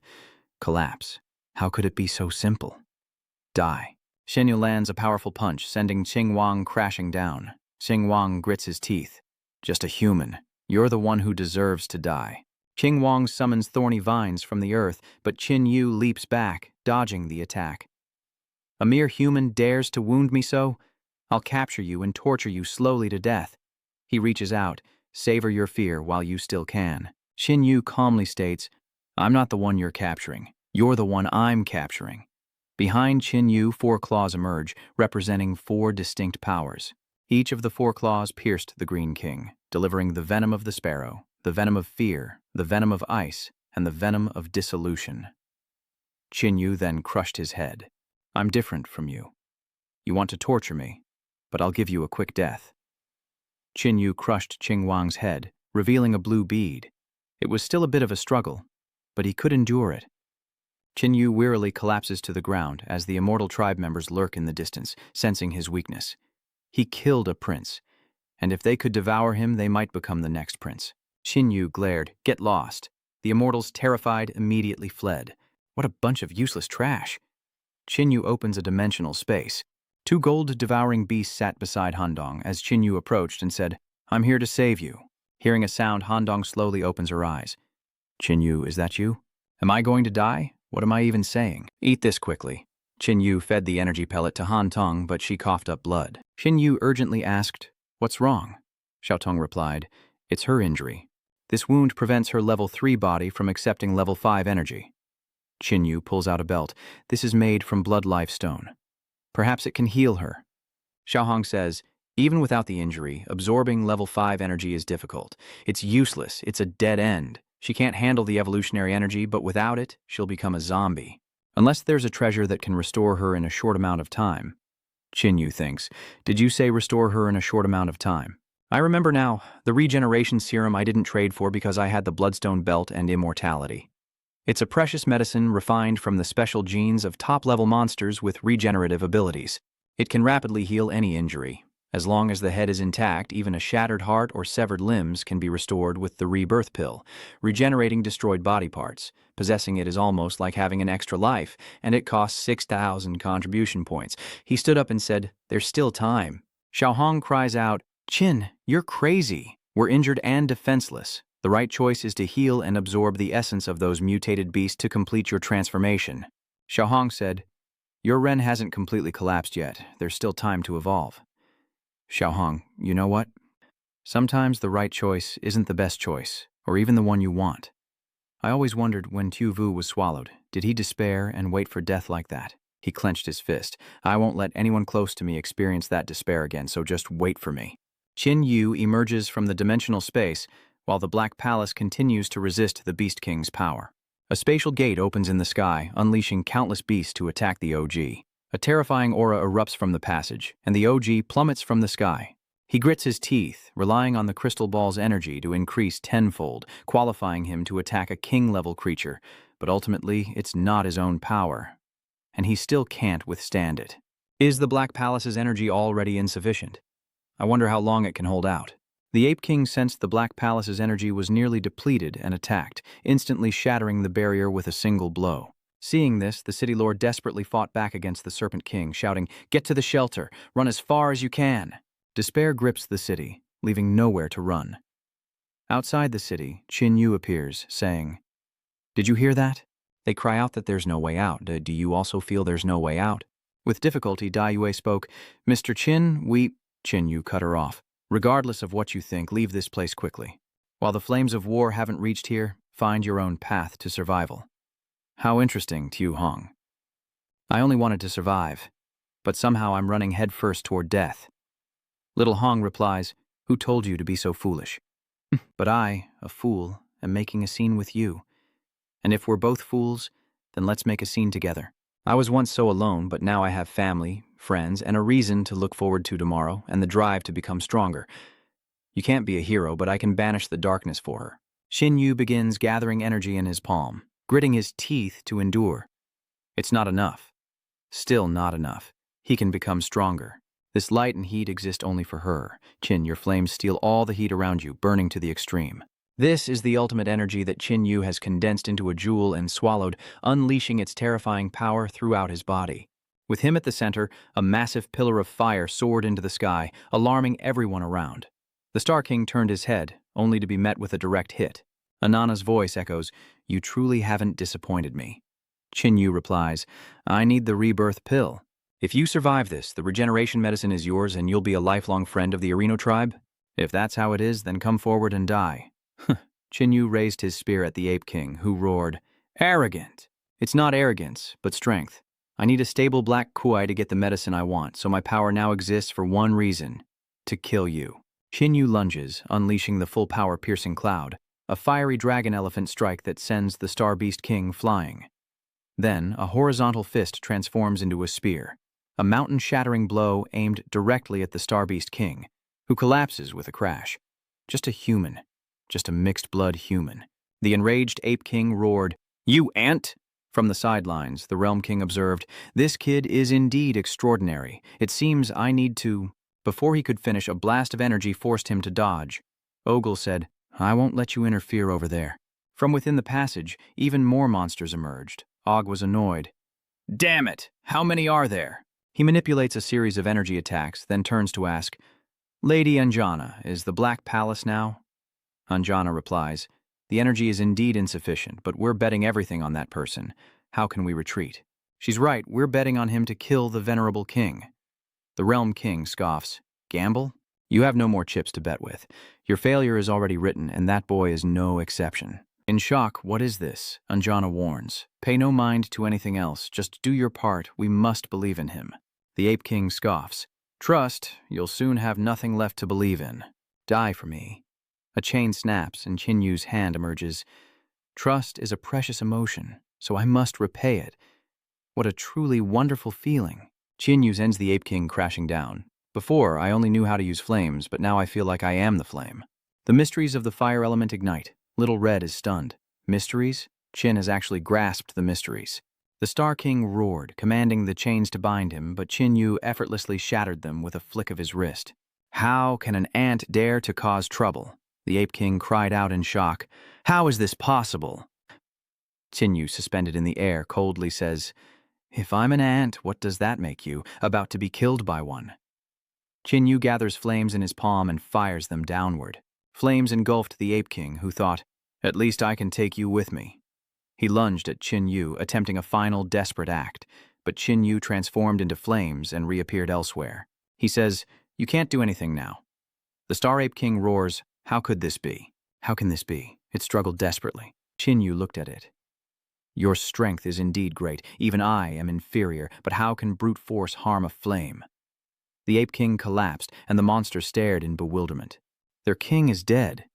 collapse. How could it be so simple? Die. Shen Yu lands a powerful punch, sending Qing Wang crashing down. Qing Wang grits his teeth. Just a human. You're the one who deserves to die. Qing Wang summons thorny vines from the earth, but Qin Yu leaps back, dodging the attack. A mere human dares to wound me so? I'll capture you and torture you slowly to death. He reaches out. Savor your fear while you still can. Qin Yu calmly states, I'm not the one you're capturing. You're the one I'm capturing. Behind Qin Yu, 4 claws emerge, representing 4 distinct powers. Each of the 4 claws pierced the Green King, delivering the venom of the sparrow, the venom of fear, the venom of ice, and the venom of dissolution. Qin Yu then crushed his head. I'm different from you. You want to torture me, but I'll give you a quick death. Qin Yu crushed Qing Wang's head, revealing a blue bead. It was still a bit of a struggle, but he could endure it. Qin Yu wearily collapses to the ground as the immortal tribe members lurk in the distance, sensing his weakness. He killed a prince, and if they could devour him, they might become the next prince. Qin Yu glared, "Get lost." The immortals, terrified, immediately fled. What a bunch of useless trash. Qin Yu opens a dimensional space. 2 gold-devouring beasts sat beside Handong as Qin Yu approached and said, I'm here to save you. Hearing a sound, Handong slowly opens her eyes. Qin Yu, is that you? Am I going to die? What am I even saying? Eat this quickly. Qin Yu fed the energy pellet to Han Tong, but she coughed up blood. Qin Yu urgently asked, What's wrong? Xiao Tong replied, It's her injury. This wound prevents her level 3 body from accepting level 5 energy. Qin Yu pulls out a belt. This is made from blood life stone. Perhaps it can heal her. Xiao Hong says, even without the injury, absorbing level 5 energy is difficult. It's useless. It's a dead end. She can't handle the evolutionary energy, but without it, she'll become a zombie. Unless there's a treasure that can restore her in a short amount of time. Qin Yu thinks, did you say restore her in a short amount of time? I remember now, the regeneration serum I didn't trade for because I had the bloodstone belt and immortality. It's a precious medicine refined from the special genes of top-level monsters with regenerative abilities. It can rapidly heal any injury. As long as the head is intact, even a shattered heart or severed limbs can be restored with the rebirth pill, regenerating destroyed body parts. Possessing it is almost like having an extra life, and it costs 6,000 contribution points. He stood up and said, There's still time. Xiao Hong cries out, Qin, you're crazy. We're injured and defenseless. The right choice is to heal and absorb the essence of those mutated beasts to complete your transformation. Xiao Hong said, Your Ren hasn't completely collapsed yet. There's still time to evolve. Xiao Hong, you know what? Sometimes the right choice isn't the best choice, or even the one you want. I always wondered when Tu Vu was swallowed, did he despair and wait for death like that? He clenched his fist. I won't let anyone close to me experience that despair again, so just wait for me. Qin Yu emerges from the dimensional space, while the Black Palace continues to resist the Beast King's power. A spatial gate opens in the sky, unleashing countless beasts to attack the OG. A terrifying aura erupts from the passage, and the OG plummets from the sky. He grits his teeth, relying on the crystal ball's energy to increase tenfold, qualifying him to attack a king-level creature, but ultimately it's not his own power, and he still can't withstand it. Is the Black Palace's energy already insufficient? I wonder how long it can hold out. The Ape King sensed the Black Palace's energy was nearly depleted and attacked, instantly shattering the barrier with a single blow. Seeing this, the City Lord desperately fought back against the Serpent King, shouting, Get to the shelter! Run as far as you can! Despair grips the city, leaving nowhere to run. Outside the city, Qin Yu appears, saying, Did you hear that? They cry out that there's no way out. Do you also feel there's no way out? With difficulty, Dai Yue spoke, Mr. Qin, Qin Yu cut her off. Regardless of what you think, leave this place quickly. While the flames of war haven't reached here, find your own path to survival. How interesting, Tu Hong. I only wanted to survive, but somehow I'm running headfirst toward death. Little Hong replies, Who told you to be so foolish? But I, a fool, am making a scene with you. And if we're both fools, then let's make a scene together. I was once so alone, but now I have family, friends, and a reason to look forward to tomorrow, and the drive to become stronger. You can't be a hero, but I can banish the darkness for her. Shin Yu begins gathering energy in his palm, gritting his teeth to endure. It's not enough. Still not enough. He can become stronger. This light and heat exist only for her. Chin, your flames steal all the heat around you, burning to the extreme. This is the ultimate energy that Chin Yu has condensed into a jewel and swallowed, unleashing its terrifying power throughout his body. With him at the center, a massive pillar of fire soared into the sky, alarming everyone around. The Star King turned his head, only to be met with a direct hit. Anana's voice echoes, "You truly haven't disappointed me." Chin Yu replies, "I need the rebirth pill. If you survive this, the regeneration medicine is yours and you'll be a lifelong friend of the Areno tribe. If that's how it is, then come forward and die." Chin Yu raised his spear at the Ape King, who roared, "Arrogant! It's not arrogance, but strength. I need a stable black kuai to get the medicine I want, so my power now exists for one reason: to kill you." Chin Yu lunges, unleashing the full power piercing cloud, a fiery dragon elephant strike that sends the Star Beast King flying. Then, a horizontal fist transforms into a spear, a mountain-shattering blow aimed directly at the Star Beast King, who collapses with a crash. Just a human. Just a mixed-blood human. The enraged Ape King roared, "You ant!" From the sidelines, the Realm King observed, "This kid is indeed extraordinary. It seems I need to—" Before he could finish, a blast of energy forced him to dodge. Ogle said, "I won't let you interfere over there." From within the passage, even more monsters emerged. Og was annoyed. "Damn it! How many are there?" He manipulates a series of energy attacks, then turns to ask, "Lady Anjana, is the Black Palace now?" Anjana replies, "The energy is indeed insufficient, but we're betting everything on that person. How can we retreat?" She's right, we're betting on him to kill the venerable king. The Realm King scoffs, "Gamble? You have no more chips to bet with. Your failure is already written, and that boy is no exception." In shock, "What is this?" Anjana warns. "Pay no mind to anything else. Just do your part. We must believe in him." The Ape King scoffs. "Trust, you'll soon have nothing left to believe in. Die for me." A chain snaps, and Chin Yu's hand emerges. "Trust is a precious emotion, so I must repay it. What a truly wonderful feeling." Chin Yu sends the Ape King crashing down. "Before, I only knew how to use flames, but now I feel like I am the flame." The mysteries of the fire element ignite. Little Red is stunned. Mysteries? Chin has actually grasped the mysteries. The Star King roared, commanding the chains to bind him, but Chin Yu effortlessly shattered them with a flick of his wrist. "How can an ant dare to cause trouble?" The Ape King cried out in shock. "How is this possible?" Chin Yu, suspended in the air, coldly says, "If I'm an ant, what does that make you, about to be killed by one?" Chin Yu gathers flames in his palm and fires them downward. Flames engulfed the Ape King, who thought, "At least I can take you with me." He lunged at Chin Yu, attempting a final desperate act, but Chin Yu transformed into flames and reappeared elsewhere. He says, "You can't do anything now." The Star Ape King roars, "How could this be? How can this be?" It struggled desperately. Chin Yu looked at it. "Your strength is indeed great. Even I am inferior, but how can brute force harm a flame?" The Ape King collapsed, and the monster stared in bewilderment. Their king is dead.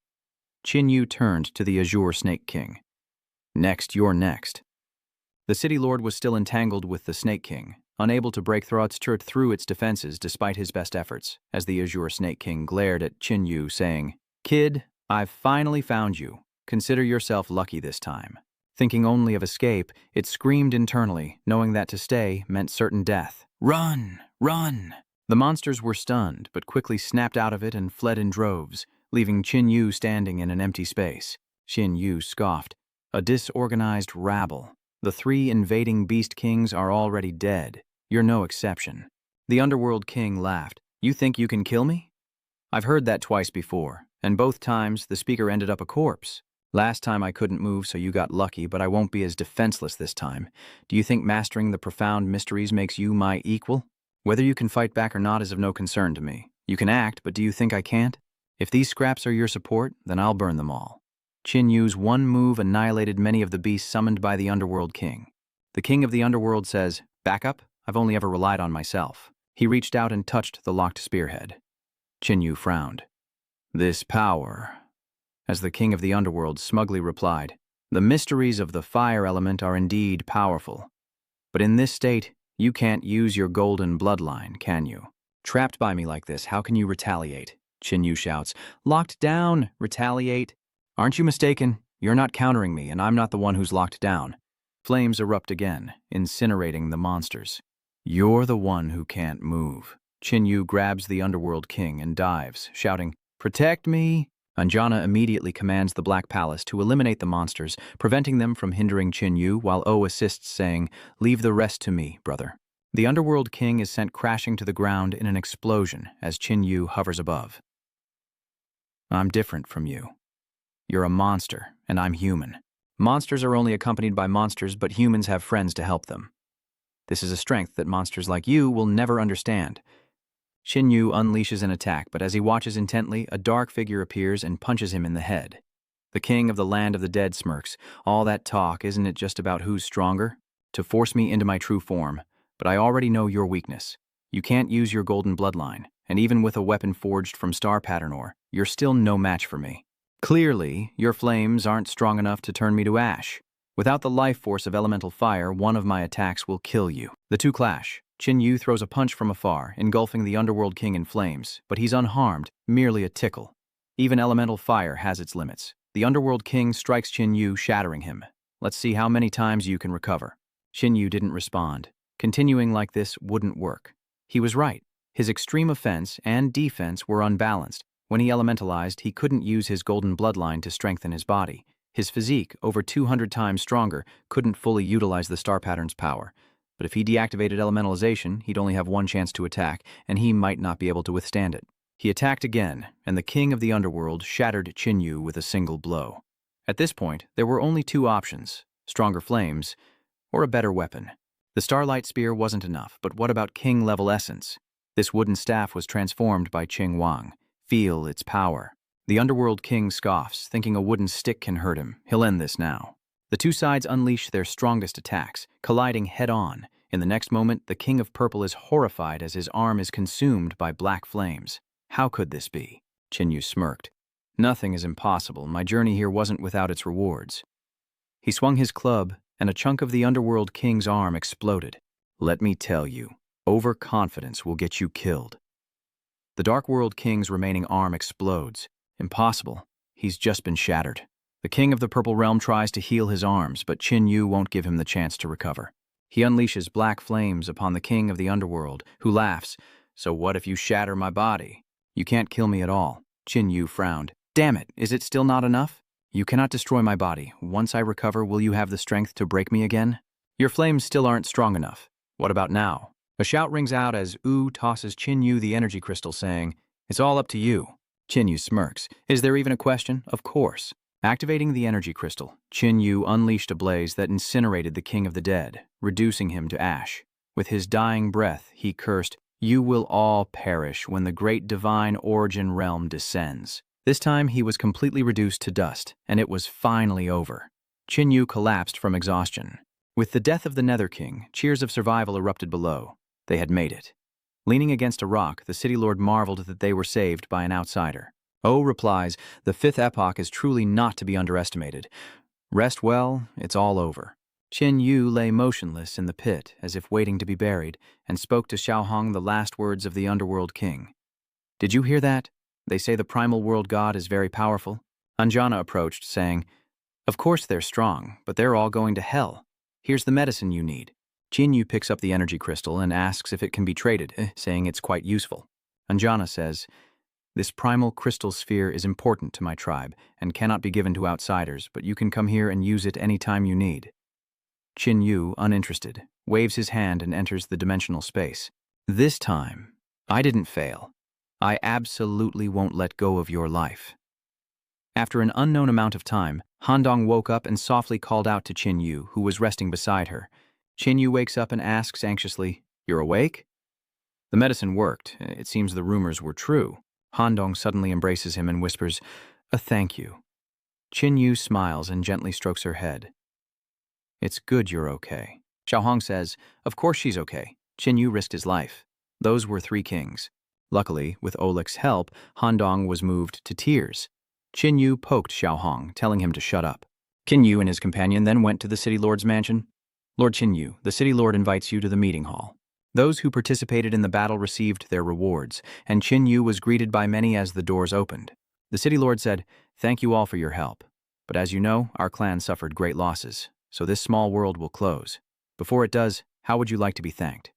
Chin Yu turned to the Azure Snake King. "Next, you're next." The City Lord was still entangled with the Snake King, unable to break through its defenses despite his best efforts, as the Azure Snake King glared at Chin Yu, saying, "Kid, I've finally found you. Consider yourself lucky this time." Thinking only of escape, it screamed internally, knowing that to stay meant certain death. "Run! Run!" The monsters were stunned, but quickly snapped out of it and fled in droves, leaving Chin Yu standing in an empty space. Chin Yu scoffed. "A disorganized rabble. The 3 invading Beast Kings are already dead. You're no exception." The Underworld King laughed. "You think you can kill me? I've heard that twice before, and both times the speaker ended up a corpse. Last time I couldn't move, so you got lucky, but I won't be as defenseless this time. Do you think mastering the profound mysteries makes you my equal? Whether you can fight back or not is of no concern to me. You can act, but do you think I can't? If these scraps are your support, then I'll burn them all." Chin Yu's one move annihilated many of the beasts summoned by the Underworld King. The King of the Underworld says, "Back up? I've only ever relied on myself." He reached out and touched the locked spearhead. Chin Yu frowned. "This power, as the king of the underworld smugly replied, "The mysteries of the fire element are indeed powerful. But in this state, you can't use your golden bloodline, can you? Trapped by me like this, how can you retaliate?" Qin Yu shouts. "Locked down! Retaliate! Aren't you mistaken? You're not countering me, and I'm not the one who's locked down." Flames erupt again, incinerating the monsters. "You're the one who can't move." Qin Yu grabs the Underworld King and dives, shouting, "Protect me!" Anjana immediately commands the Black Palace to eliminate the monsters, preventing them from hindering Qin Yu, while O assists, saying, "Leave the rest to me, brother." The Underworld King is sent crashing to the ground in an explosion as Qin Yu hovers above. "I'm different from you. You're a monster, and I'm human. Monsters are only accompanied by monsters, but humans have friends to help them. This is a strength that monsters like you will never understand." Qin Yu unleashes an attack, but as he watches intently, a dark figure appears and punches him in the head. The king of the land of the dead smirks. "All that talk, isn't it just about who's stronger? To force me into my true form. But I already know your weakness. You can't use your golden bloodline, and even with a weapon forged from star pattern ore, you're still no match for me. Clearly, your flames aren't strong enough to turn me to ash. Without the life force of elemental fire, one of my attacks will kill you." The two clash. Qin Yu throws a punch from afar, engulfing the Underworld King in flames, but he's unharmed, merely a tickle. Even elemental fire has its limits. The Underworld King strikes Qin Yu, shattering him. "Let's see how many times you can recover." Qin Yu didn't respond. Continuing like this wouldn't work. He was right. His extreme offense and defense were unbalanced. When he elementalized, he couldn't use his golden bloodline to strengthen his body. His physique, over 200 times stronger, couldn't fully utilize the star pattern's power. But if he deactivated elementalization, he'd only have one chance to attack, and he might not be able to withstand it. He attacked again, and the king of the underworld shattered Qin Yu with a single blow. At this point, there were only two options: stronger flames, or a better weapon. The Starlight Spear wasn't enough, but what about king-level essence? This wooden staff was transformed by Qing Wang. Feel its power. The Underworld King scoffs, thinking a wooden stick can hurt him. He'll end this now. The two sides unleash their strongest attacks, colliding head-on. In the next moment, the King of Purple is horrified as his arm is consumed by black flames. How could this be? Qin Yu smirked. "Nothing is impossible. My journey here wasn't without its rewards." He swung his club, and a chunk of the Underworld King's arm exploded. "Let me tell you, overconfidence will get you killed." The Dark World King's remaining arm explodes. Impossible. He's just been shattered. The King of the Purple Realm tries to heal his arms, but Qin Yu won't give him the chance to recover. He unleashes black flames upon the King of the Underworld, who laughs. "So what if you shatter my body? You can't kill me at all." Qin Yu frowned. "Damn it, is it still not enough? You cannot destroy my body. Once I recover, will you have the strength to break me again? Your flames still aren't strong enough. What about now?" A shout rings out as U tosses Qin Yu the energy crystal, saying, "It's all up to you." Qin Yu smirks. "Is there even a question? Of course." Activating the energy crystal, Qin Yu unleashed a blaze that incinerated the King of the Dead, reducing him to ash. With his dying breath, he cursed, "You will all perish when the great divine origin realm descends." This time, he was completely reduced to dust, and it was finally over. Qin Yu collapsed from exhaustion. With the death of the Nether King, cheers of survival erupted below. They had made it. Leaning against a rock, the City Lord marveled that they were saved by an outsider. O replies, "The fifth epoch is truly not to be underestimated. Rest well, it's all over." Qin Yu lay motionless in the pit, as if waiting to be buried, and spoke to Xiaohong the last words of the Underworld King. "Did you hear that? They say the primal world god is very powerful." Anjana approached, saying, "Of course they're strong, but they're all going to hell. Here's the medicine you need." Qin Yu picks up the energy crystal and asks if it can be traded, saying it's quite useful. Anjana says, "This primal crystal sphere is important to my tribe and cannot be given to outsiders, but you can come here and use it any time you need." Qin Yu, uninterested, waves his hand and enters the dimensional space. "This time, I didn't fail. I absolutely won't let go of your life." After an unknown amount of time, Handong woke up and softly called out to Qin Yu, who was resting beside her. Qin Yu wakes up and asks anxiously, "You're awake?" The medicine worked. It seems the rumors were true. Handong suddenly embraces him and whispers, "A thank you." Qin Yu smiles and gently strokes her head. "It's good you're okay." Xiaohong says, "Of course she's okay." Qin Yu risked his life. Those were 3 kings. Luckily, with Oleg's help, Handong was moved to tears. Qin Yu poked Xiao Hong, telling him to shut up. Qin Yu and his companion then went to the city lord's mansion. Lord Qin Yu, the city lord invites you to the meeting hall. Those who participated in the battle received their rewards, and Qin Yu was greeted by many as the doors opened. The city lord said, "Thank you all for your help. But as you know, our clan suffered great losses, so this small world will close. Before it does, how would you like to be thanked?"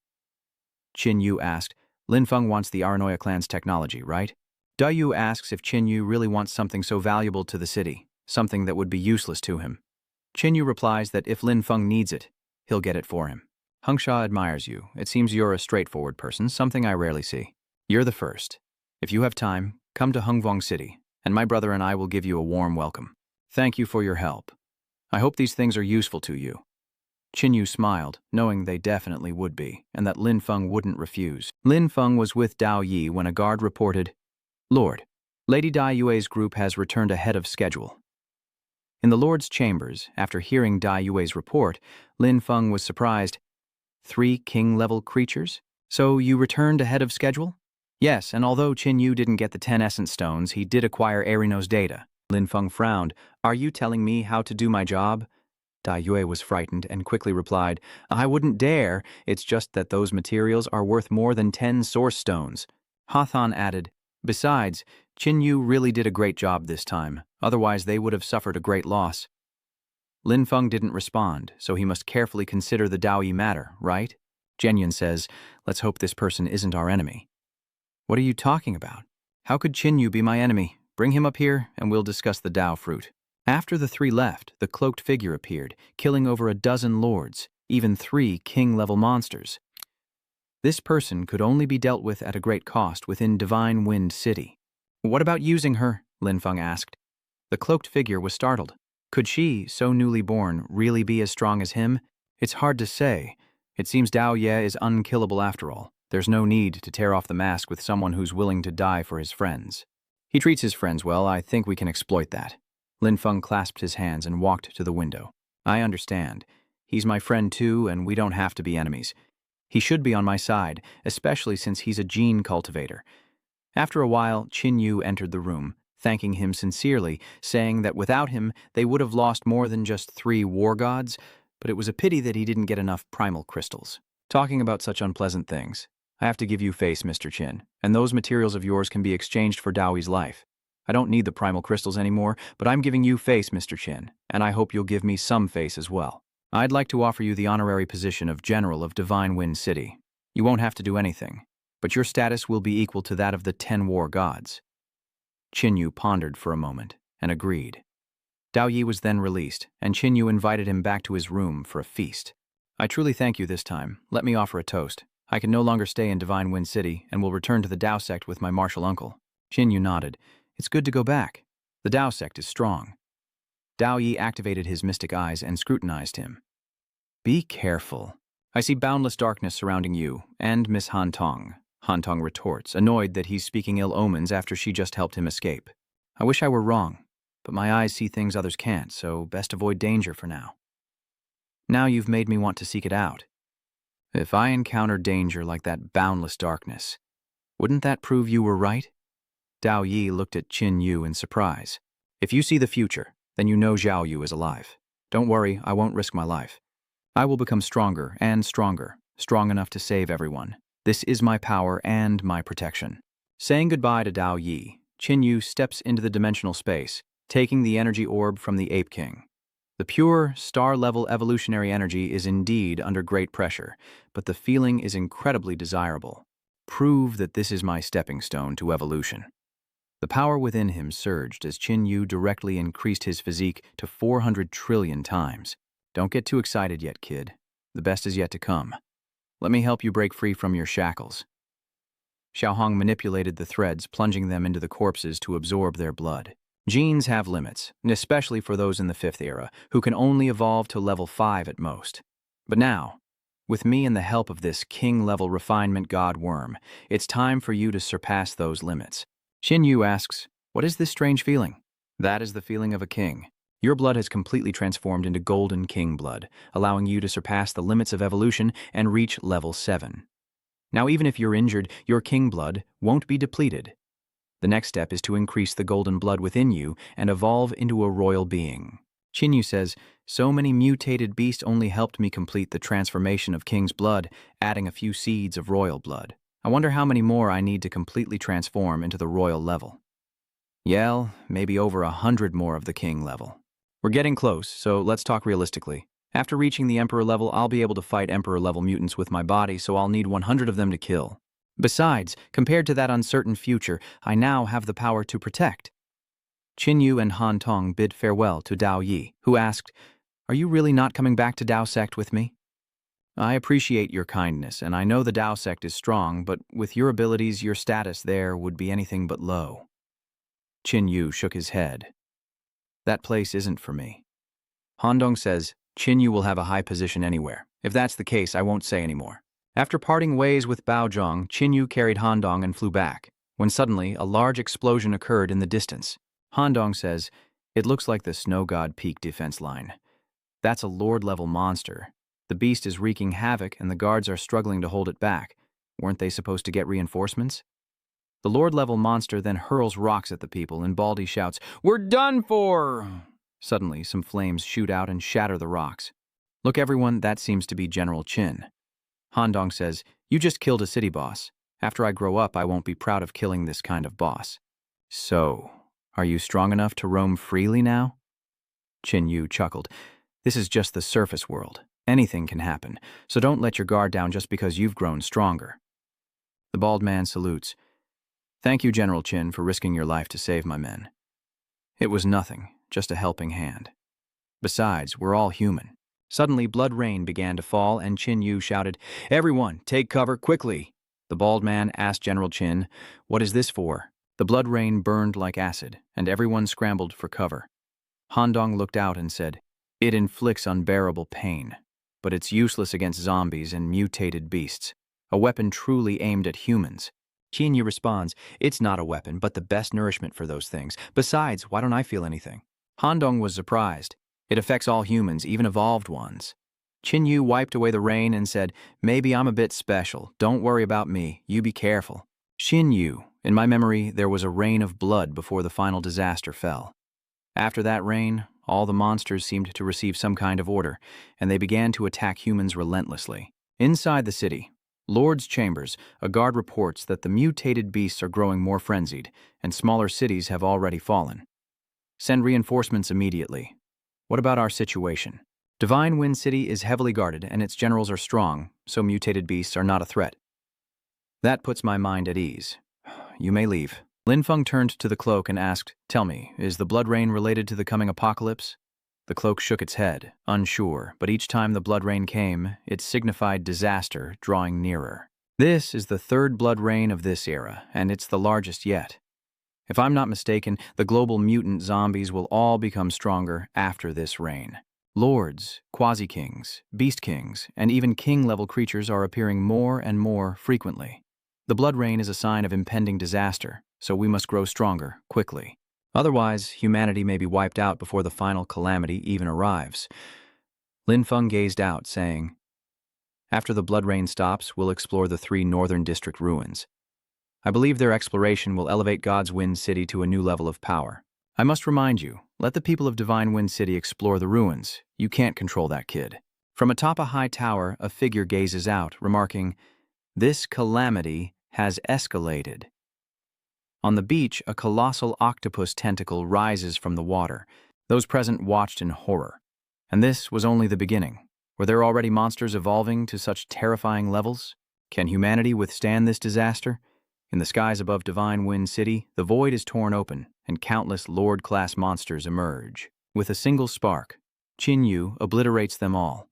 Qin Yu asked, "Lin Feng wants the Aranoia clan's technology, right?" Da Yu asks if Qin Yu really wants something so valuable to the city, something that would be useless to him. Qin Yu replies that if Lin Feng needs it, he'll get it for him. Hengsha admires you. It seems you're a straightforward person, something I rarely see. You're the first. If you have time, come to Hengvong City, and my brother and I will give you a warm welcome. Thank you for your help. I hope these things are useful to you. Qin Yu smiled, knowing they definitely would be, and that Lin Feng wouldn't refuse. Lin Feng was with Dao Yi when a guard reported, "Lord, Lady Dai Yue's group has returned ahead of schedule." In the Lord's chambers, after hearing Dai Yue's report, Lin Feng was surprised. 3 king-level creatures? So you returned ahead of schedule? Yes, and although Qin Yu didn't get the 10 essence stones, he did acquire Erino's data. Lin Feng frowned. "Are you telling me how to do my job?" Dai Yue was frightened and quickly replied, "I wouldn't dare. It's just that those materials are worth more than 10 source stones." Hathan added, "Besides, Qin Yu really did a great job this time. Otherwise, they would have suffered a great loss." Lin Feng didn't respond, so he must carefully consider the Dao Yi matter, right? Jianyun says, "Let's hope this person isn't our enemy." "What are you talking about? How could Qin Yu be my enemy? Bring him up here, and we'll discuss the Dao fruit." After the 3 left, the cloaked figure appeared, killing over a dozen lords, even 3 king-level monsters. This person could only be dealt with at a great cost within Divine Wind City. "What about using her?" Lin Feng asked. The cloaked figure was startled. Could she, so newly born, really be as strong as him? It's hard to say. It seems Dao Ye is unkillable after all. There's no need to tear off the mask with someone who's willing to die for his friends. He treats his friends well. I think we can exploit that. Lin Feng clasped his hands and walked to the window. "I understand. He's my friend too, and we don't have to be enemies. He should be on my side, especially since he's a gene cultivator." After a while, Qin Yu entered the room, thanking him sincerely, saying that without him, they would have lost more than just 3 war gods, but it was a pity that he didn't get enough primal crystals. "Talking about such unpleasant things, I have to give you face, Mr. Qin, and those materials of yours can be exchanged for Daoi's life. I don't need the primal crystals anymore, but I'm giving you face, Mr. Qin, and I hope you'll give me some face as well. I'd like to offer you the honorary position of General of Divine Wind City. You won't have to do anything, but your status will be equal to that of the 10 war gods." Qin Yu pondered for a moment and agreed. Dao Yi was then released, and Qin Yu invited him back to his room for a feast. "I truly thank you this time. Let me offer a toast. I can no longer stay in Divine Wind City and will return to the Dao sect with my martial uncle." Qin Yu nodded. "It's good to go back. The Dao sect is strong." Dao Yi activated his mystic eyes and scrutinized him. "Be careful. I see boundless darkness surrounding you and Miss Han Tong." Han Tong retorts, annoyed that he's speaking ill omens after she just helped him escape. "I wish I were wrong, but my eyes see things others can't, so best avoid danger for now." "Now you've made me want to seek it out. If I encounter danger like that boundless darkness, wouldn't that prove you were right?" Dao Yi looked at Qin Yu in surprise. "If you see the future, then you know Zhao Yu is alive. Don't worry, I won't risk my life. I will become stronger and stronger, strong enough to save everyone. This is my power and my protection." Saying goodbye to Dao Yi, Qin Yu steps into the dimensional space, taking the energy orb from the Ape King. The pure, star-level evolutionary energy is indeed under great pressure, but the feeling is incredibly desirable. Prove that this is my stepping stone to evolution. The power within him surged as Qin Yu directly increased his physique to 400 trillion times. Don't get too excited yet, kid. The best is yet to come. Let me help you break free from your shackles. Xiao Hong manipulated the threads, plunging them into the corpses to absorb their blood. Genes have limits, especially for those in the 5th era, who can only evolve to level 5 at most. But now, with me and the help of this king-level refinement god worm, it's time for you to surpass those limits. Qin Yu asks, "What is this strange feeling?" "That is the feeling of a king. Your blood has completely transformed into golden king blood, allowing you to surpass the limits of evolution and reach level 7. Now even if you're injured, your king blood won't be depleted. The next step is to increase the golden blood within you and evolve into a royal being. Chinyu says, so many mutated beasts only helped me complete the transformation of king's blood, adding a few seeds of royal blood. I wonder how many more I need to completely transform into the royal level. Yell, maybe over 100 more of the king level. We're getting close, so let's talk realistically. After reaching the emperor level, I'll be able to fight emperor level mutants with my body, so I'll need 100 of them to kill. Besides, compared to that uncertain future, I now have the power to protect. Chinyu and Han Tong bid farewell to Dao Yi, who asked, "Are you really not coming back to Dao sect with me?" "I appreciate your kindness, and I know the Dao sect is strong, but with your abilities, your status there would be anything but low." Chinyu shook his head. "That place isn't for me." Han Dong says, "Chinyu will have a high position anywhere. If that's the case, I won't say anymore." After parting ways with Bao Zhang, Chinyu carried Han Dong and flew back, when suddenly a large explosion occurred in the distance. Han Dong says, "It looks like the Snow God Peak defense line. That's a Lord-level monster. The beast is wreaking havoc and the guards are struggling to hold it back. Weren't they supposed to get reinforcements?" The Lord-level monster then hurls rocks at the people and Baldy shouts, "We're done for!" Suddenly, some flames shoot out and shatter the rocks. "Look everyone, that seems to be General Qin." Han Dong says, "You just killed a city boss. After I grow up, I won't be proud of killing this kind of boss." "So, are you strong enough to roam freely now?" Qin Yu chuckled. "This is just the surface world. Anything can happen, so don't let your guard down just because you've grown stronger." The bald man salutes. "Thank you, General Qin, for risking your life to save my men." "It was nothing, just a helping hand. Besides, we're all human." Suddenly, blood rain began to fall, and Qin Yu shouted, "Everyone, take cover, quickly!" The bald man asked General Qin, "What is this for?" The blood rain burned like acid, and everyone scrambled for cover. Han Dong looked out and said, "It inflicts unbearable pain, but it's useless against zombies and mutated beasts. A weapon truly aimed at humans." Qin Yu responds, "It's not a weapon, but the best nourishment for those things. Besides, why don't I feel anything?" Han Dong was surprised. "It affects all humans, even evolved ones." Qin Yu wiped away the rain and said, "Maybe I'm a bit special. Don't worry about me. You be careful." Qin Yu, in my memory, there was a rain of blood before the final disaster fell. After that rain, all the monsters seemed to receive some kind of order, and they began to attack humans relentlessly. Inside the city, Lord's Chambers, a guard reports that the mutated beasts are growing more frenzied, and smaller cities have already fallen. "Send reinforcements immediately." "What about our situation?" "Divine Wind City is heavily guarded, and its generals are strong, so mutated beasts are not a threat." "That puts my mind at ease. You may leave." Lin Feng turned to the cloak and asked, "Tell me, is the blood rain related to the coming apocalypse?" The cloak shook its head, unsure, but each time the blood rain came, it signified disaster drawing nearer. "This is the third blood rain of this era, and it's the largest yet. If I'm not mistaken, the global mutant zombies will all become stronger after this rain. Lords, quasi-kings, beast kings, and even king-level creatures are appearing more and more frequently. The blood rain is a sign of impending disaster, so we must grow stronger, quickly. Otherwise, humanity may be wiped out before the final calamity even arrives." Lin Feng gazed out, saying, "After the blood rain stops, we'll explore the 3 northern district ruins. I believe their exploration will elevate God's Wind City to a new level of power. I must remind you, let the people of Divine Wind City explore the ruins. You can't control that kid." From atop a high tower, a figure gazes out, remarking, "This calamity has escalated." On the beach, a colossal octopus tentacle rises from the water. Those present watched in horror. And this was only the beginning. Were there already monsters evolving to such terrifying levels? Can humanity withstand this disaster? In the skies above Divine Wind City, the void is torn open, and countless Lord-class monsters emerge. With a single spark, Qin Yu obliterates them all.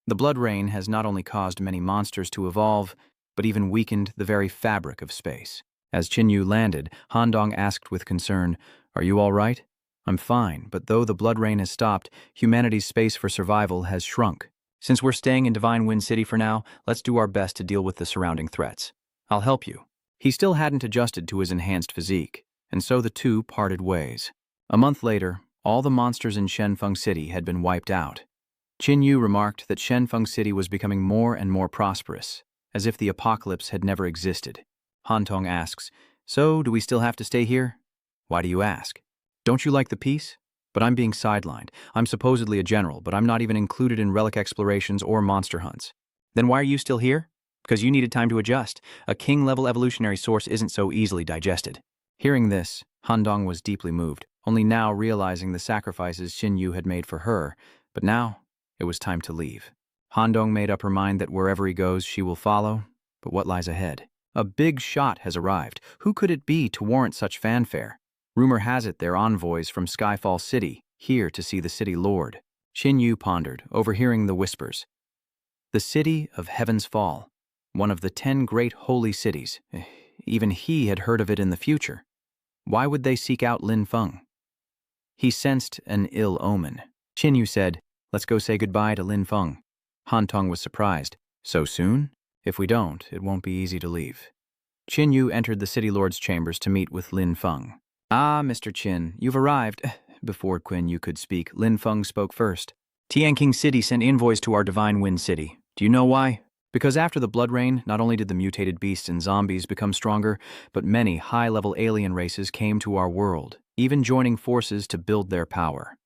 The blood rain has not only caused many monsters to evolve, but even weakened the very fabric of space. As Qin Yu landed, Han Dong asked with concern, "Are you all right?" "I'm fine, but though the blood rain has stopped, humanity's space for survival has shrunk. Since we're staying in Divine Wind City for now, let's do our best to deal with the surrounding threats. I'll help you." He still hadn't adjusted to his enhanced physique, and so the two parted ways. A month later, all the monsters in Shenfeng City had been wiped out. Qin Yu remarked that Shenfeng City was becoming more and more prosperous, as if the apocalypse had never existed. Han Tong asks, So, do we still have to stay here? Why do you ask? Don't you like the peace? But I'm being sidelined. I'm supposedly a general, but I'm not even included in relic explorations or monster hunts. Then why are you still here? Because you needed time to adjust. A king-level evolutionary source isn't so easily digested. Hearing this, Han was deeply moved, only now realizing the sacrifices Xin Yu had made for her. But now, it was time to leave. Han made up her mind that wherever he goes, she will follow. But what lies ahead? A big shot has arrived. Who could it be to warrant such fanfare? Rumor has it they're envoys from Skyfall City, here to see the city lord. Xin Yu pondered, overhearing the whispers. The city of Heaven's Fall, one of the 10 great holy cities. Even he had heard of it in the future. Why would they seek out Lin Feng? He sensed an ill omen. Xin Yu said, "Let's go say goodbye to Lin Feng." Han Tong was surprised. So soon? If we don't, it won't be easy to leave. Xin Yu entered the city lord's chambers to meet with Lin Feng. "Ah, Mr. Qin, you've arrived." Before Qin Yu could speak, Lin Feng spoke first. "Tianqing City sent envoys to our Divine Wind City. Do you know why? Because after the Blood Rain, not only did the mutated beasts and zombies become stronger, but many high-level alien races came to our world, even joining forces to build their power."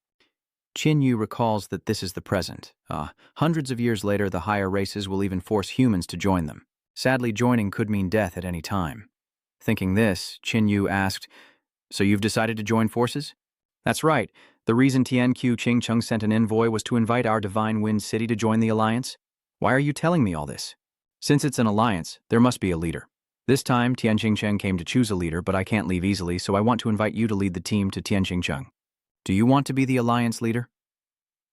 Qin Yu recalls that this is the present. Hundreds of years later, the higher races will even force humans to join them. Sadly, joining could mean death at any time. Thinking this, Qin Yu asked, "So you've decided to join forces?" "That's right. The reason Tianqiu Qingcheng sent an envoy was to invite our Divine Wind City to join the alliance." "Why are you telling me all this?" "Since it's an alliance, there must be a leader. This time, Tianqingcheng came to choose a leader, but I can't leave easily, so I want to invite you to lead the team to Tianqingcheng." "Do you want to be the alliance leader?"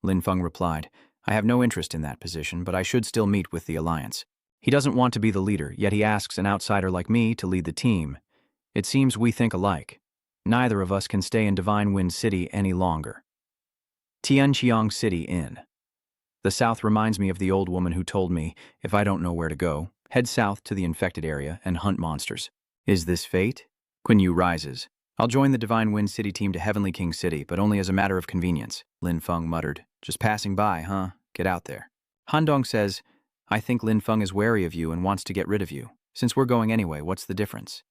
Lin Feng replied, "I have no interest in that position, but I should still meet with the alliance." He doesn't want to be the leader, yet he asks an outsider like me to lead the team. It seems we think alike. Neither of us can stay in Divine Wind City any longer. Tianqiang City Inn. The south reminds me of the old woman who told me, if I don't know where to go, head south to the infected area and hunt monsters. Is this fate? Qin Yu rises. "I'll join the Divine Wind City team to Heavenly King City, but only as a matter of convenience." Lin Feng muttered. "Just passing by, huh? Get out there." Han Dong says, "I think Lin Feng is wary of you and wants to get rid of you. Since we're going anyway, what's the difference?"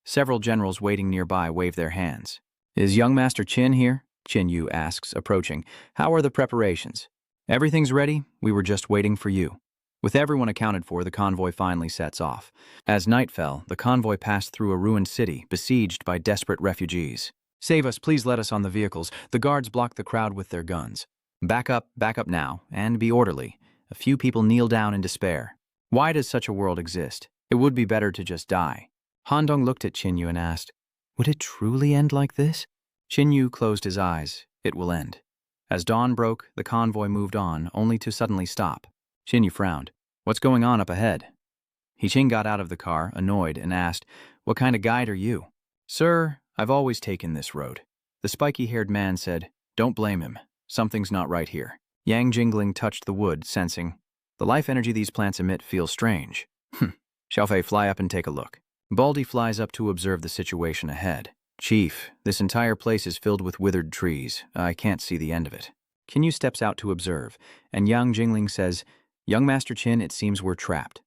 Several generals waiting nearby wave their hands. "Is young Master Qin here?" Qin Yu asks, approaching. "How are the preparations?" "Everything's ready. We were just waiting for you." With everyone accounted for, the convoy finally sets off. As night fell, the convoy passed through a ruined city, besieged by desperate refugees. "Save us, please let us on the vehicles. The guards block the crowd with their guns." Back up now, and be orderly." A few people kneel down in despair. Why does such a world exist? It would be better to just die. Han Dong looked at Qin Yu and asked, "Would it truly end like this?" Qin Yu closed his eyes. It will end. As dawn broke, the convoy moved on, only to suddenly stop. Qin Yu frowned. "What's going on up ahead?" He Qing got out of the car, annoyed, and asked, "What kind of guide are you?" "Sir, I've always taken this road." The spiky-haired man said, "Don't blame him. Something's not right here." Yang Jingling touched the wood, sensing, "The life energy these plants emit feels strange." Xiaofei, fly up and take a look." Baldy flies up to observe the situation ahead. "Chief, this entire place is filled with withered trees. I can't see the end of it." Qin Yu steps out to observe, and Yang Jingling says, "Young Master Qin, it seems we're trapped."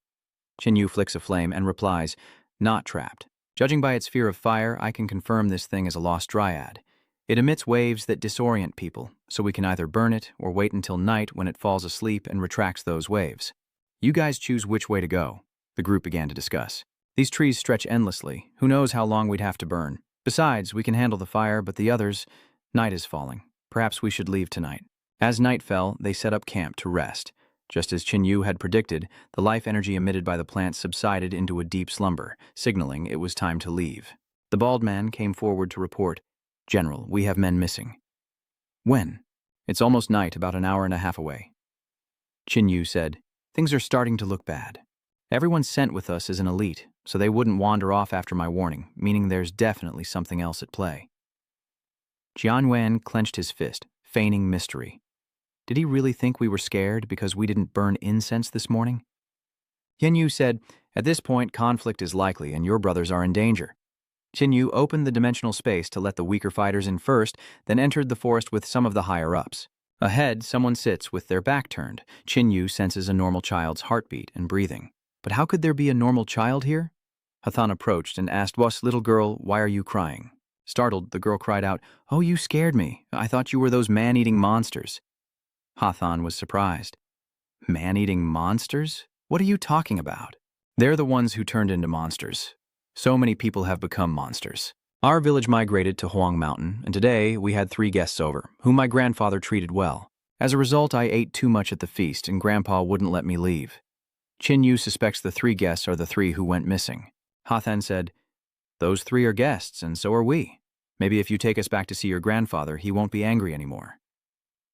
Qin Yu flicks a flame and replies, "Not trapped. Judging by its fear of fire, I can confirm this thing is a lost dryad. It emits waves that disorient people, so we can either burn it or wait until night when it falls asleep and retracts those waves. You guys choose which way to go." The group began to discuss. "These trees stretch endlessly. Who knows how long we'd have to burn? Besides, we can handle the fire, but the others... Night is falling. Perhaps we should leave tonight." As night fell, they set up camp to rest. Just as Qin Yu had predicted, the life energy emitted by the plants subsided into a deep slumber, signaling it was time to leave. The bald man came forward to report, "General, we have men missing." "When?" "It's almost night, about an hour and a half away." Qin Yu said, "Things are starting to look bad. Everyone sent with us is an elite, so they wouldn't wander off after my warning, meaning there's definitely something else at play." Jian Yuan clenched his fist, feigning mystery. Did he really think we were scared because we didn't burn incense this morning? Qin Yu said, "At this point, conflict is likely and your brothers are in danger." Qin Yu opened the dimensional space to let the weaker fighters in first, then entered the forest with some of the higher-ups. Ahead, someone sits with their back turned. Qin Yu senses a normal child's heartbeat and breathing. But how could there be a normal child here? Hathan approached and asked, "Was, little girl, why are you crying?" Startled, the girl cried out, "Oh, you scared me. I thought you were those man-eating monsters." Hathan was surprised. Man-eating monsters? What are you talking about? They're the ones who turned into monsters. So many people have become monsters. Our village migrated to Huang Mountain, and today we had 3 guests over, whom my grandfather treated well. As a result, I ate too much at the feast, and Grandpa wouldn't let me leave. Qin Yu suspects the 3 guests are the 3 who went missing. Hathan said, "Those 3 are guests, and so are we. Maybe if you take us back to see your grandfather, he won't be angry anymore."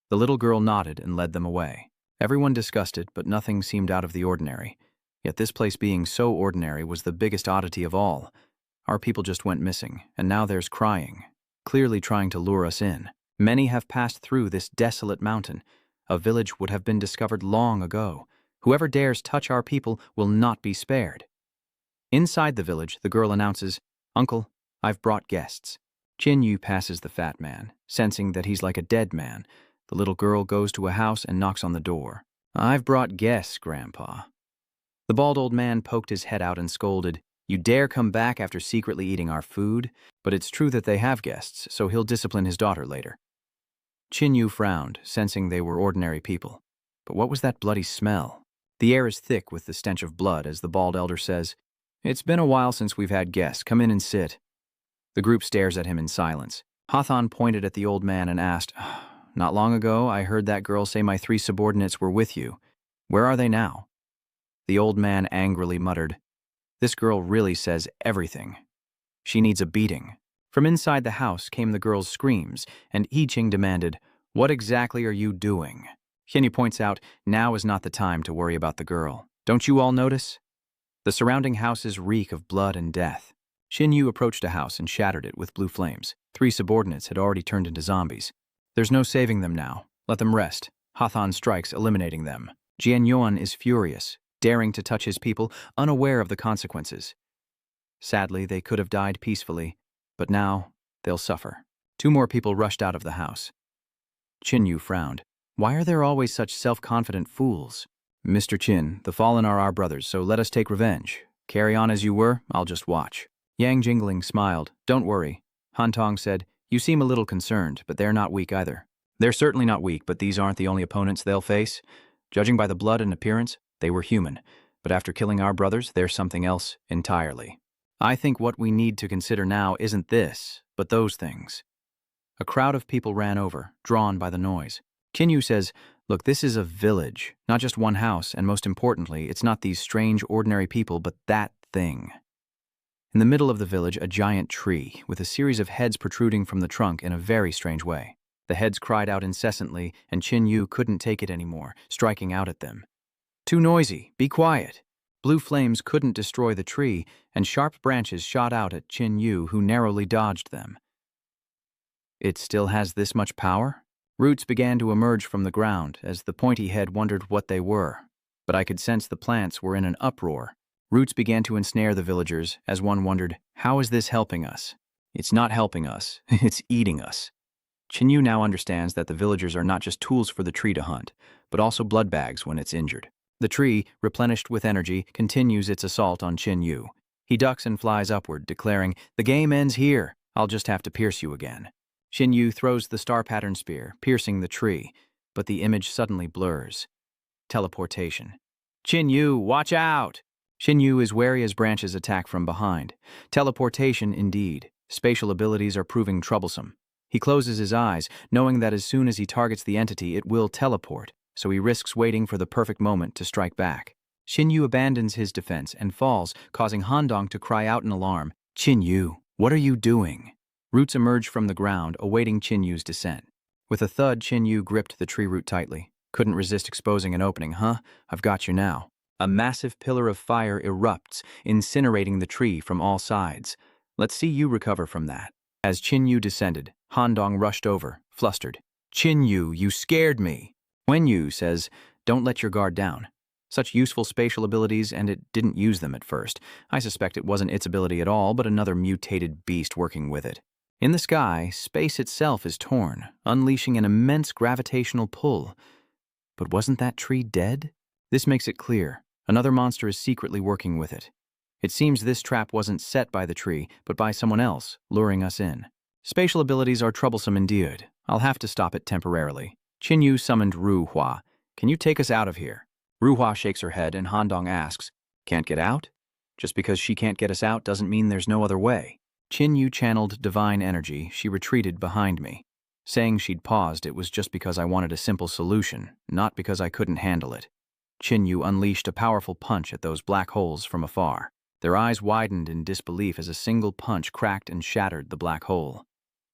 The little girl nodded and led them away. Everyone discussed it, but nothing seemed out of the ordinary. Yet this place being so ordinary was the biggest oddity of all. Our people just went missing, and now there's crying, clearly trying to lure us in. Many have passed through this desolate mountain. A village would have been discovered long ago. Whoever dares touch our people will not be spared. Inside the village, the girl announces, "Uncle, I've brought guests." Qin Yu passes the fat man, sensing that he's like a dead man. The little girl goes to a house and knocks on the door. "I've brought guests, Grandpa." The bald old man poked his head out and scolded, "You dare come back after secretly eating our food?" But it's true that they have guests, so he'll discipline his daughter later. Qin Yu frowned, sensing they were ordinary people. But what was that bloody smell? The air is thick with the stench of blood as the bald elder says, "It's been a while since we've had guests. Come in and sit." The group stares at him in silence. Hathan pointed at the old man and asked, "Not long ago, I heard that girl say my 3 subordinates were with you. Where are they now?" The old man angrily muttered, "This girl really says everything. She needs a beating." From inside the house came the girl's screams, and I Ching demanded, "What exactly are you doing?" Xianyu points out, now is not the time to worry about the girl. Don't you all notice? The surrounding houses reek of blood and death. Xin Yu approached a house and shattered it with blue flames. 3 subordinates had already turned into zombies. There's no saving them now. Let them rest. Hathan strikes, eliminating them. Jian Yuan is furious, daring to touch his people, unaware of the consequences. Sadly, they could have died peacefully, but now they'll suffer. 2 more people rushed out of the house. Qin Yu frowned. Why are there always such self-confident fools? "Mr. Qin, the fallen are our brothers, so let us take revenge. Carry on as you were, I'll just watch." Yang Jingling smiled. "Don't worry." Han Tong said, "You seem a little concerned, but they're not weak either." "They're certainly not weak, but these aren't the only opponents they'll face. Judging by the blood and appearance, they were human. But after killing our brothers, they're something else entirely. I think what we need to consider now isn't this, but those things." A crowd of people ran over, drawn by the noise. Qin Yu says, "Look, this is a village, not just one house, and most importantly, it's not these strange, ordinary people, but that thing." In the middle of the village, a giant tree, with a series of heads protruding from the trunk in a very strange way. The heads cried out incessantly, and Qin Yu couldn't take it anymore, striking out at them. "Too noisy, be quiet." Blue flames couldn't destroy the tree, and sharp branches shot out at Qin Yu, who narrowly dodged them. "It still has this much power?" Roots began to emerge from the ground as the pointy head wondered what they were. But I could sense the plants were in an uproar. Roots began to ensnare the villagers as one wondered, how is this helping us? It's not helping us, it's eating us. Qin Yu now understands that the villagers are not just tools for the tree to hunt, but also blood bags when it's injured. The tree, replenished with energy, continues its assault on Qin Yu. He ducks and flies upward, declaring, "The game ends here. I'll just have to pierce you again." Qin Yu throws the star-pattern spear, piercing the tree, but the image suddenly blurs. Teleportation. "Qin Yu, watch out!" Qin Yu is wary as branches attack from behind. Teleportation indeed. Spatial abilities are proving troublesome. He closes his eyes, knowing that as soon as he targets the entity, it will teleport, so he risks waiting for the perfect moment to strike back. Qin Yu abandons his defense and falls, causing Han Dong to cry out in alarm, "Qin Yu, what are you doing?" Roots emerged from the ground, awaiting Qin Yu's descent. With a thud, Qin Yu gripped the tree root tightly. Couldn't resist exposing an opening, huh? I've got you now. A massive pillar of fire erupts, incinerating the tree from all sides. Let's see you recover from that. As Qin Yu descended, Han Dong rushed over, flustered. "Qin Yu, you scared me." Wen Yu says, "Don't let your guard down." Such useful spatial abilities, and it didn't use them at first. I suspect it wasn't its ability at all, but another mutated beast working with it. In the sky, space itself is torn, unleashing an immense gravitational pull. But wasn't that tree dead? This makes it clear. Another monster is secretly working with it. It seems this trap wasn't set by the tree, but by someone else, luring us in. Spatial abilities are troublesome indeed. I'll have to stop it temporarily. Qinyu summoned Ru Hua. Can you take us out of here? Ru Hua shakes her head and Han Dong asks, Can't get out? Just because she can't get us out doesn't mean there's no other way. Qinyu channeled divine energy. She retreated behind me. Saying she'd paused, it was just because I wanted a simple solution, not because I couldn't handle it. Qinyu unleashed a powerful punch at those black holes from afar. Their eyes widened in disbelief as a single punch cracked and shattered the black hole.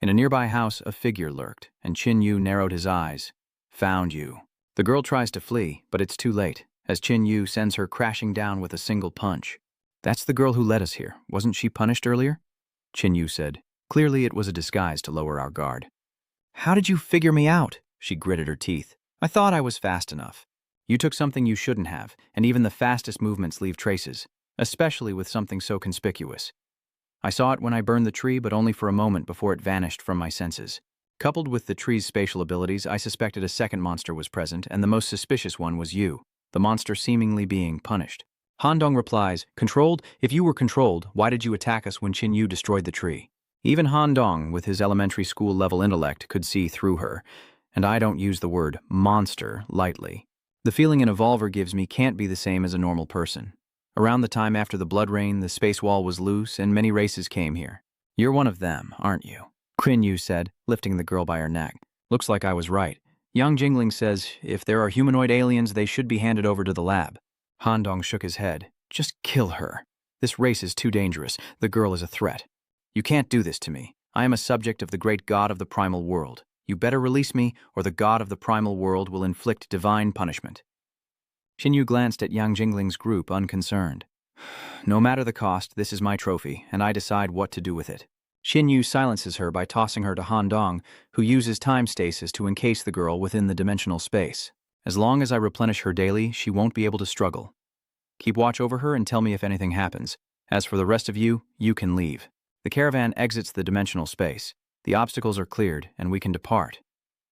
In a nearby house, a figure lurked, and Qinyu narrowed his eyes. Found you. The girl tries to flee, but it's too late, as Qinyu sends her crashing down with a single punch. That's the girl who led us here. Wasn't she punished earlier? Qinyu said. Clearly it was a disguise to lower our guard. How did you figure me out? She gritted her teeth. I thought I was fast enough. You took something you shouldn't have, and even the fastest movements leave traces, especially with something so conspicuous. I saw it when I burned the tree, but only for a moment before it vanished from my senses. Coupled with the tree's spatial abilities, I suspected a second monster was present, and the most suspicious one was you, the monster seemingly being punished. Han Dong replies, Controlled? If you were controlled, why did you attack us when Qinyu destroyed the tree? Even Han Dong, with his elementary school level intellect, could see through her, and I don't use the word monster lightly. The feeling an evolver gives me can't be the same as a normal person. Around the time after the blood rain, the space wall was loose and many races came here. You're one of them, aren't you? Qinyu said, lifting the girl by her neck. Looks like I was right. Yang Jingling says if there are humanoid aliens, they should be handed over to the lab. Han Dong shook his head. Just kill her. This race is too dangerous. The girl is a threat. You can't do this to me. I am a subject of the great god of the primal world. You better release me, or the god of the primal world will inflict divine punishment. Qinyu glanced at Yang Jingling's group, unconcerned. No matter the cost, this is my trophy, and I decide what to do with it. Qinyu silences her by tossing her to Han Dong, who uses time stasis to encase the girl within the dimensional space. As long as I replenish her daily, she won't be able to struggle. Keep watch over her and tell me if anything happens. As for the rest of you, you can leave. The caravan exits the dimensional space. The obstacles are cleared, and we can depart.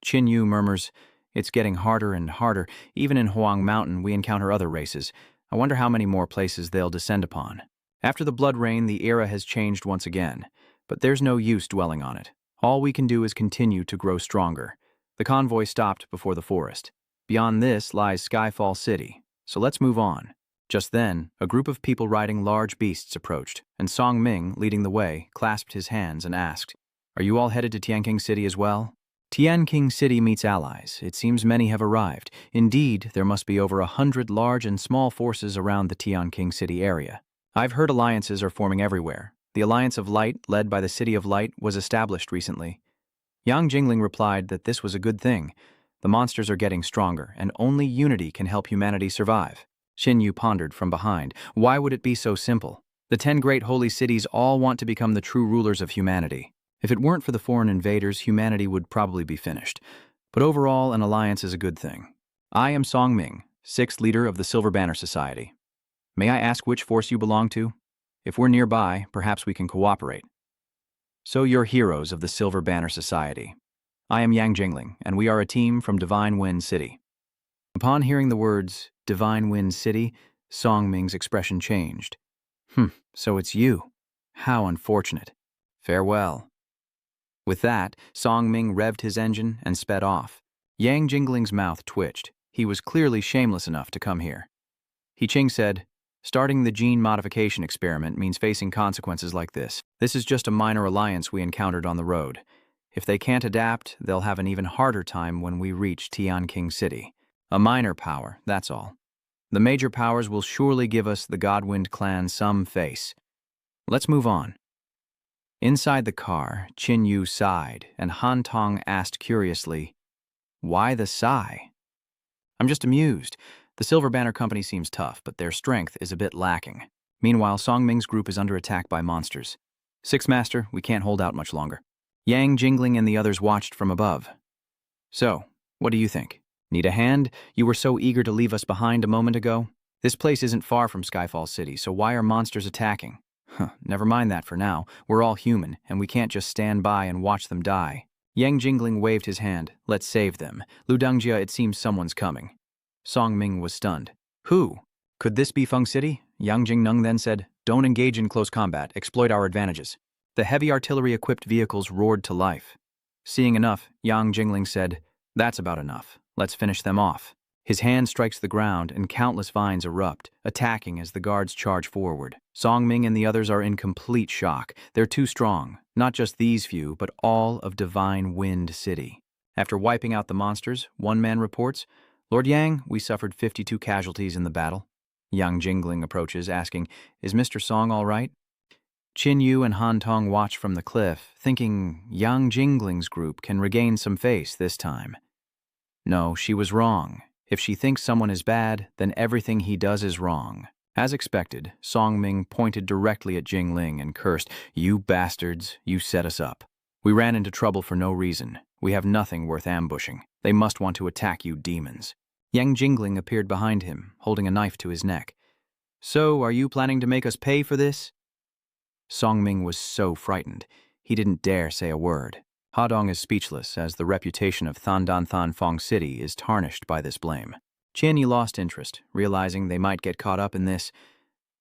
Qinyu murmurs, It's getting harder and harder. Even in Huang Mountain, we encounter other races. I wonder how many more places they'll descend upon. After the blood rain, the era has changed once again. But there's no use dwelling on it. All we can do is continue to grow stronger. The convoy stopped before the forest. Beyond this lies Skyfall City. So let's move on. Just then, a group of people riding large beasts approached, and Song Ming, leading the way, clasped his hands and asked, Are you all headed to Tianqing City as well? Tianqing City meets allies. It seems many have arrived. Indeed, there must be over 100 large and small forces around the Tianqing City area. I've heard alliances are forming everywhere. The Alliance of Light, led by the City of Light, was established recently. Yang Jingling replied that this was a good thing. The monsters are getting stronger, and only unity can help humanity survive. Qinyu pondered from behind. Why would it be so simple? The 10 great holy cities all want to become the true rulers of humanity. If it weren't for the foreign invaders, humanity would probably be finished. But overall, an alliance is a good thing. I am Song Ming, 6th leader of the Silver Banner Society. May I ask which force you belong to? If we're nearby, perhaps we can cooperate. So you're heroes of the Silver Banner Society. I am Yang Jingling, and we are a team from Divine Wind City. Upon hearing the words, Divine Wind City, Song Ming's expression changed. So it's you. How unfortunate. Farewell. With that, Song Ming revved his engine and sped off. Yang Jingling's mouth twitched. He was clearly shameless enough to come here. He Ching said, Starting the gene modification experiment means facing consequences like this. This is just a minor alliance we encountered on the road. If they can't adapt, they'll have an even harder time when we reach Tianqing City. A minor power, that's all. The major powers will surely give us, the Godwind clan, some face. Let's move on. Inside the car, Qinyu sighed, and Han Tong asked curiously, Why the sigh? I'm just amused. The Silver Banner Company seems tough, but their strength is a bit lacking. Meanwhile, Song Ming's group is under attack by monsters. Six Master, we can't hold out much longer. Yang Jingling and the others watched from above. So, what do you think? Need a hand? You were so eager to leave us behind a moment ago. This place isn't far from Skyfall City, so why are monsters attacking? Never mind that for now. We're all human, and we can't just stand by and watch them die. Yang Jingling waved his hand. Let's save them. Lu Dongjia, it seems someone's coming. Song Ming was stunned. Who? Could this be Feng City? Yang Jingneng then said, Don't engage in close combat. Exploit our advantages. The heavy artillery-equipped vehicles roared to life. Seeing enough, Yang Jingling said, "That's about enough. Let's finish them off." His hand strikes the ground, and countless vines erupt, attacking as the guards charge forward. Songming and the others are in complete shock. They're too strong, not just these few, but all of Divine Wind City. After wiping out the monsters, one man reports, "Lord Yang, we suffered 52 casualties in the battle." Yang Jingling approaches, asking, "Is Mr. Song all right?" Qin Yu and Han Tong watch from the cliff, thinking Yang Jingling's group can regain some face this time. No, she was wrong. If she thinks someone is bad, then everything he does is wrong. As expected, Songming pointed directly at Jingling and cursed, "You bastards, you set us up. We ran into trouble for no reason. We have nothing worth ambushing. They must want to attack you demons." Yang Jingling appeared behind him, holding a knife to his neck. "So, are you planning to make us pay for this?" Songming was so frightened, he didn't dare say a word. Hadong is speechless, as the reputation of Thandan-Thanfong City is tarnished by this blame. Qianyi lost interest, realizing they might get caught up in this.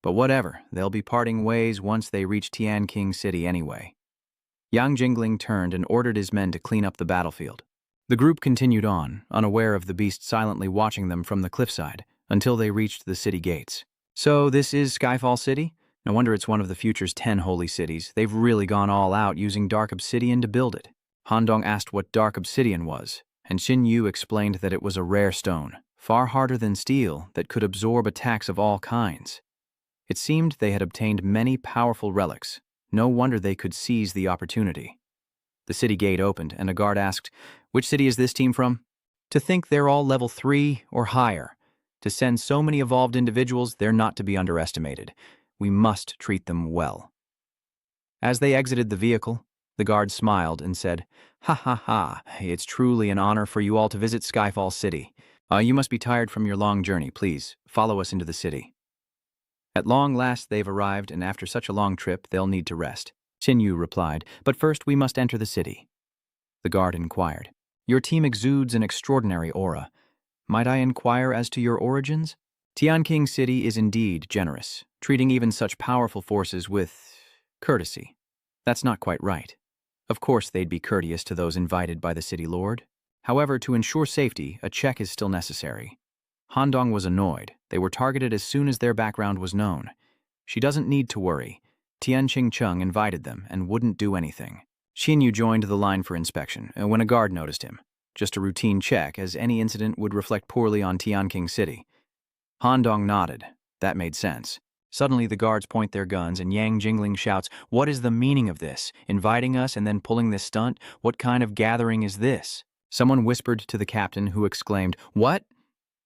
But whatever, they'll be parting ways once they reach Tianqing City anyway. Yang Jingling turned and ordered his men to clean up the battlefield. The group continued on, unaware of the beast silently watching them from the cliffside, until they reached the city gates. "So this is Skyfall City? No wonder it's one of the future's 10 holy cities. They've really gone all out using dark obsidian to build it." Handong asked what dark obsidian was, and Xin Yu explained that it was a rare stone, far harder than steel, that could absorb attacks of all kinds. It seemed they had obtained many powerful relics. No wonder they could seize the opportunity. The city gate opened, and a guard asked, "Which city is this team from?" "To think they're all level 3 or higher. To send so many evolved individuals, they're not to be underestimated. We must treat them well." As they exited the vehicle, the guard smiled and said, "Ha ha ha, it's truly an honor for you all to visit Skyfall City. You must be tired from your long journey. Please, follow us into the city." At long last they've arrived, and after such a long trip, they'll need to rest. Xin Yu replied, "But first we must enter the city." The guard inquired, "Your team exudes an extraordinary aura. Might I inquire as to your origins?" Tianqing City is indeed generous, treating even such powerful forces with courtesy. That's not quite right. Of course they'd be courteous to those invited by the city lord. However, to ensure safety, a check is still necessary. Handong was annoyed. They were targeted as soon as their background was known. She doesn't need to worry. Tianqing Chung invited them and wouldn't do anything. Xinyu joined the line for inspection when a guard noticed him. Just a routine check, as any incident would reflect poorly on Tianqing City. Handong nodded. That made sense. Suddenly the guards point their guns and Yang Jingling shouts, "What is the meaning of this? Inviting us and then pulling this stunt? What kind of gathering is this?" Someone whispered to the captain, who exclaimed, "What?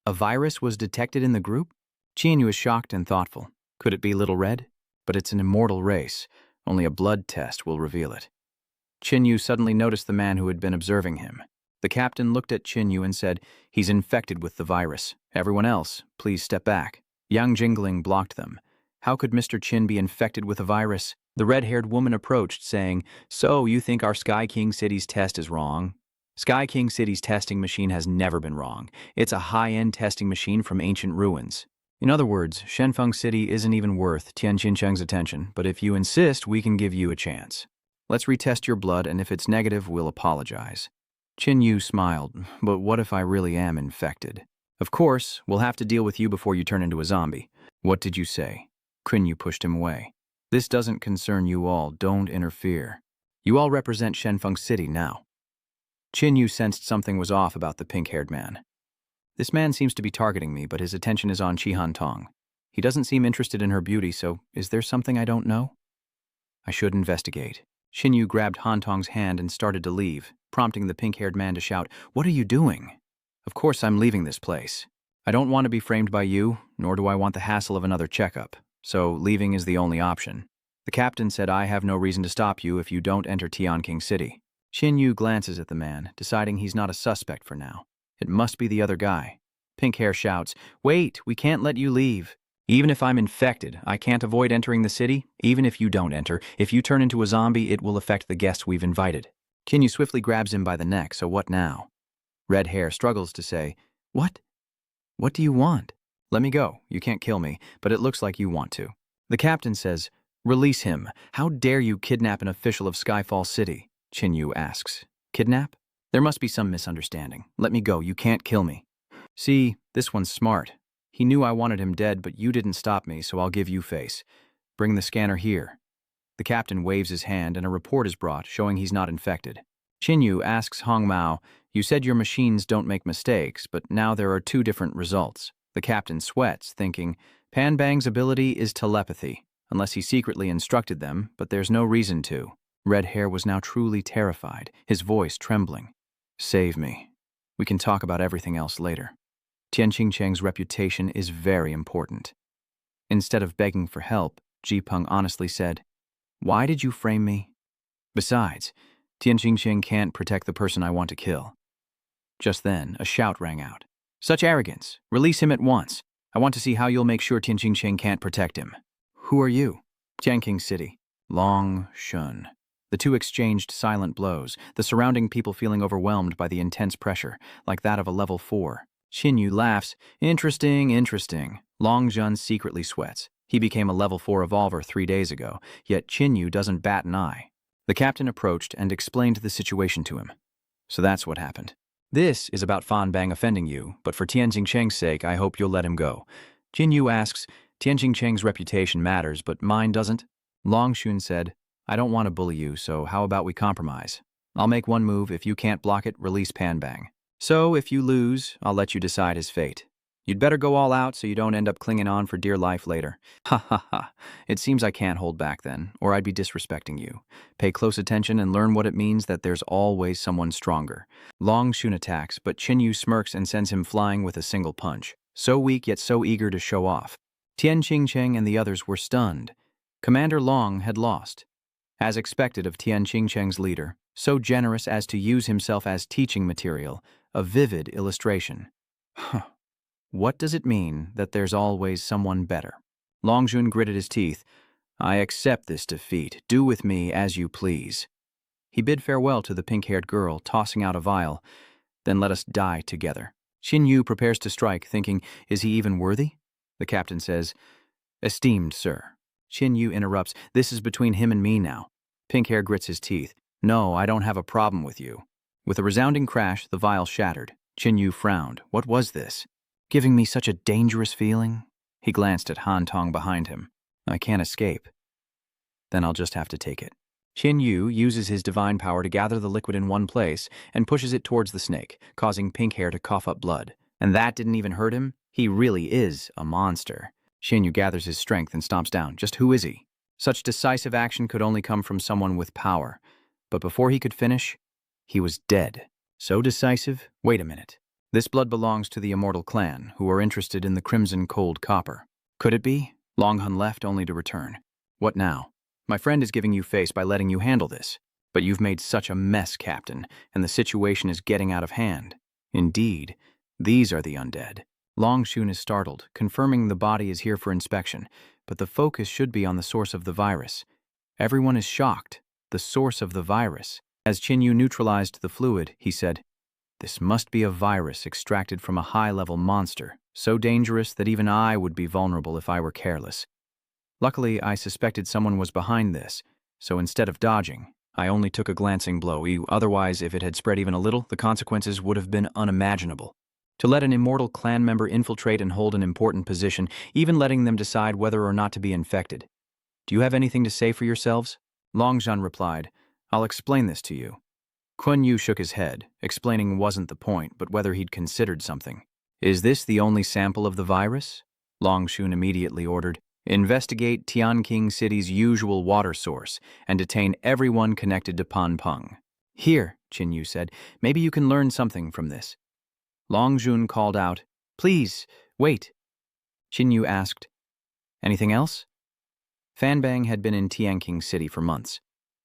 A virus was detected in the group?" Qianyu was shocked and thoughtful. Could it be Little Red? But it's an immortal race. Only a blood test will reveal it. Qianyu suddenly noticed the man who had been observing him. The captain looked at Qianyu and said, "He's infected with the virus. Everyone else, please step back." Yang Jingling blocked them. How could Mr. Qin be infected with a virus? The red-haired woman approached, saying, "So, you think our Sky King City's test is wrong?" Sky King City's testing machine has never been wrong. It's a high-end testing machine from ancient ruins. In other words, Shenfeng City isn't even worth Tianqin Cheng's attention, but if you insist, we can give you a chance. Let's retest your blood, and if it's negative, we'll apologize. Qin Yu smiled, "But what if I really am infected?" "Of course, we'll have to deal with you before you turn into a zombie." "What did you say?" Qin Yu pushed him away. "This doesn't concern you all. Don't interfere. You all represent Shenfeng City now." Qin Yu sensed something was off about the pink-haired man. "This man seems to be targeting me, but his attention is on Chi-Han Tong. He doesn't seem interested in her beauty, so is there something I don't know? I should investigate." Xin Yu grabbed Han Tong's hand and started to leave, prompting the pink-haired man to shout, "What are you doing?" "Of course I'm leaving this place. I don't want to be framed by you, nor do I want the hassle of another checkup, so leaving is the only option. The captain said I have no reason to stop you if you don't enter Tianqing City." Xin Yu glances at the man, deciding he's not a suspect for now. It must be the other guy. Pink Hair shouts, "Wait, we can't let you leave. Even if I'm infected, I can't avoid entering the city. Even if you don't enter, if you turn into a zombie, it will affect the guests we've invited." Kinyu swiftly grabs him by the neck, "So what now?" Red Hair struggles to say, "What? What do you want?" "Let me go. You can't kill me, but it looks like you want to." The captain says, "Release him. How dare you kidnap an official of Skyfall City?" Chinyu asks. "Kidnap? There must be some misunderstanding. Let me go. You can't kill me." "See, this one's smart. He knew I wanted him dead, but you didn't stop me, so I'll give you face. Bring the scanner here." The captain waves his hand and a report is brought, showing he's not infected. Chinyu asks Hong Mao, "You said your machines don't make mistakes, but now there are two different results." The captain sweats, thinking, Pan Bang's ability is telepathy, unless he secretly instructed them, but there's no reason to. Red Hair was now truly terrified, his voice trembling. "Save me. We can talk about everything else later." Tian Qingcheng's reputation is very important. Instead of begging for help, Ji Peng honestly said, "Why did you frame me? Besides, Tian Qingcheng can't protect the person I want to kill." Just then, a shout rang out. "Such arrogance! Release him at once! I want to see how you'll make sure Tian Qingcheng can't protect him." "Who are you?" "Tianqing City. Long Shun." The two exchanged silent blows, the surrounding people feeling overwhelmed by the intense pressure, like that of a level 4. Chinyu laughs. Interesting. Long Jun secretly sweats. He became a level 4 evolver 3 days ago, yet Chinyu doesn't bat an eye. The captain approached and explained the situation to him. "So that's what happened. This is about Fan Bang offending you, but for Tian Qingcheng's sake, I hope you'll let him go." Chinyu asks, "Tian Qingcheng's reputation matters, but mine doesn't?" Long Shun said, "I don't want to bully you, so how about we compromise? I'll make one move. If you can't block it, release Pan Bang. So if you lose, I'll let you decide his fate. You'd better go all out so you don't end up clinging on for dear life later." "Ha ha ha. It seems I can't hold back then, or I'd be disrespecting you. Pay close attention and learn what it means that there's always someone stronger." Long Shun attacks, but Chinyu smirks and sends him flying with a single punch. So weak yet so eager to show off. Tian Qingcheng and the others were stunned. Commander Long had lost. As expected of Tian Qingcheng's leader, so generous as to use himself as teaching material, a vivid illustration. Huh. What does it mean that there's always someone better? Long Jun gritted his teeth. "I accept this defeat. Do with me as you please." He bid farewell to the pink-haired girl, tossing out a vial. "Then let us die together." Xin Yu prepares to strike, thinking, is he even worthy? The captain says, "Esteemed sir." Xin Yu interrupts, "This is between him and me now." Pink Hair grits his teeth. "No, I don't have a problem with you." With a resounding crash, the vial shattered. Xin Yu frowned. What was this? Giving me such a dangerous feeling? He glanced at Han Tong behind him. "I can't escape. Then I'll just have to take it." Qin Yu uses his divine power to gather the liquid in one place and pushes it towards the snake, causing Pink Hair to cough up blood. And that didn't even hurt him? He really is a monster. Qin Yu gathers his strength and stomps down. Just who is he? Such decisive action could only come from someone with power. But before he could finish, he was dead. So decisive? Wait a minute. This blood belongs to the Immortal Clan, who are interested in the Crimson Cold Copper. Could it be? Long Hun left only to return. What now? My friend is giving you face by letting you handle this. But you've made such a mess, Captain, and the situation is getting out of hand. Indeed, these are the undead. Long Shun is startled, confirming the body is here for inspection, but the focus should be on the source of the virus. Everyone is shocked. The source of the virus. As Qin Yu neutralized the fluid, he said, "This must be a virus extracted from a high-level monster, so dangerous that even I would be vulnerable if I were careless. Luckily, I suspected someone was behind this, so instead of dodging, I only took a glancing blow. Otherwise, if it had spread even a little, the consequences would have been unimaginable. To let an immortal clan member infiltrate and hold an important position, even letting them decide whether or not to be infected. Do you have anything to say for yourselves?" Long Zhan replied, "I'll explain this to you." Kun Yu shook his head. Explaining wasn't the point, but whether he'd considered something. "Is this the only sample of the virus?" Long Shun immediately ordered, "Investigate Tianqing City's usual water source and detain everyone connected to Panpeng." "Here," Qin Yu said, "maybe you can learn something from this." Long Jun called out, "Please, wait." Qin Yu asked, "Anything else?" Fan Bang had been in Tianqing City for months.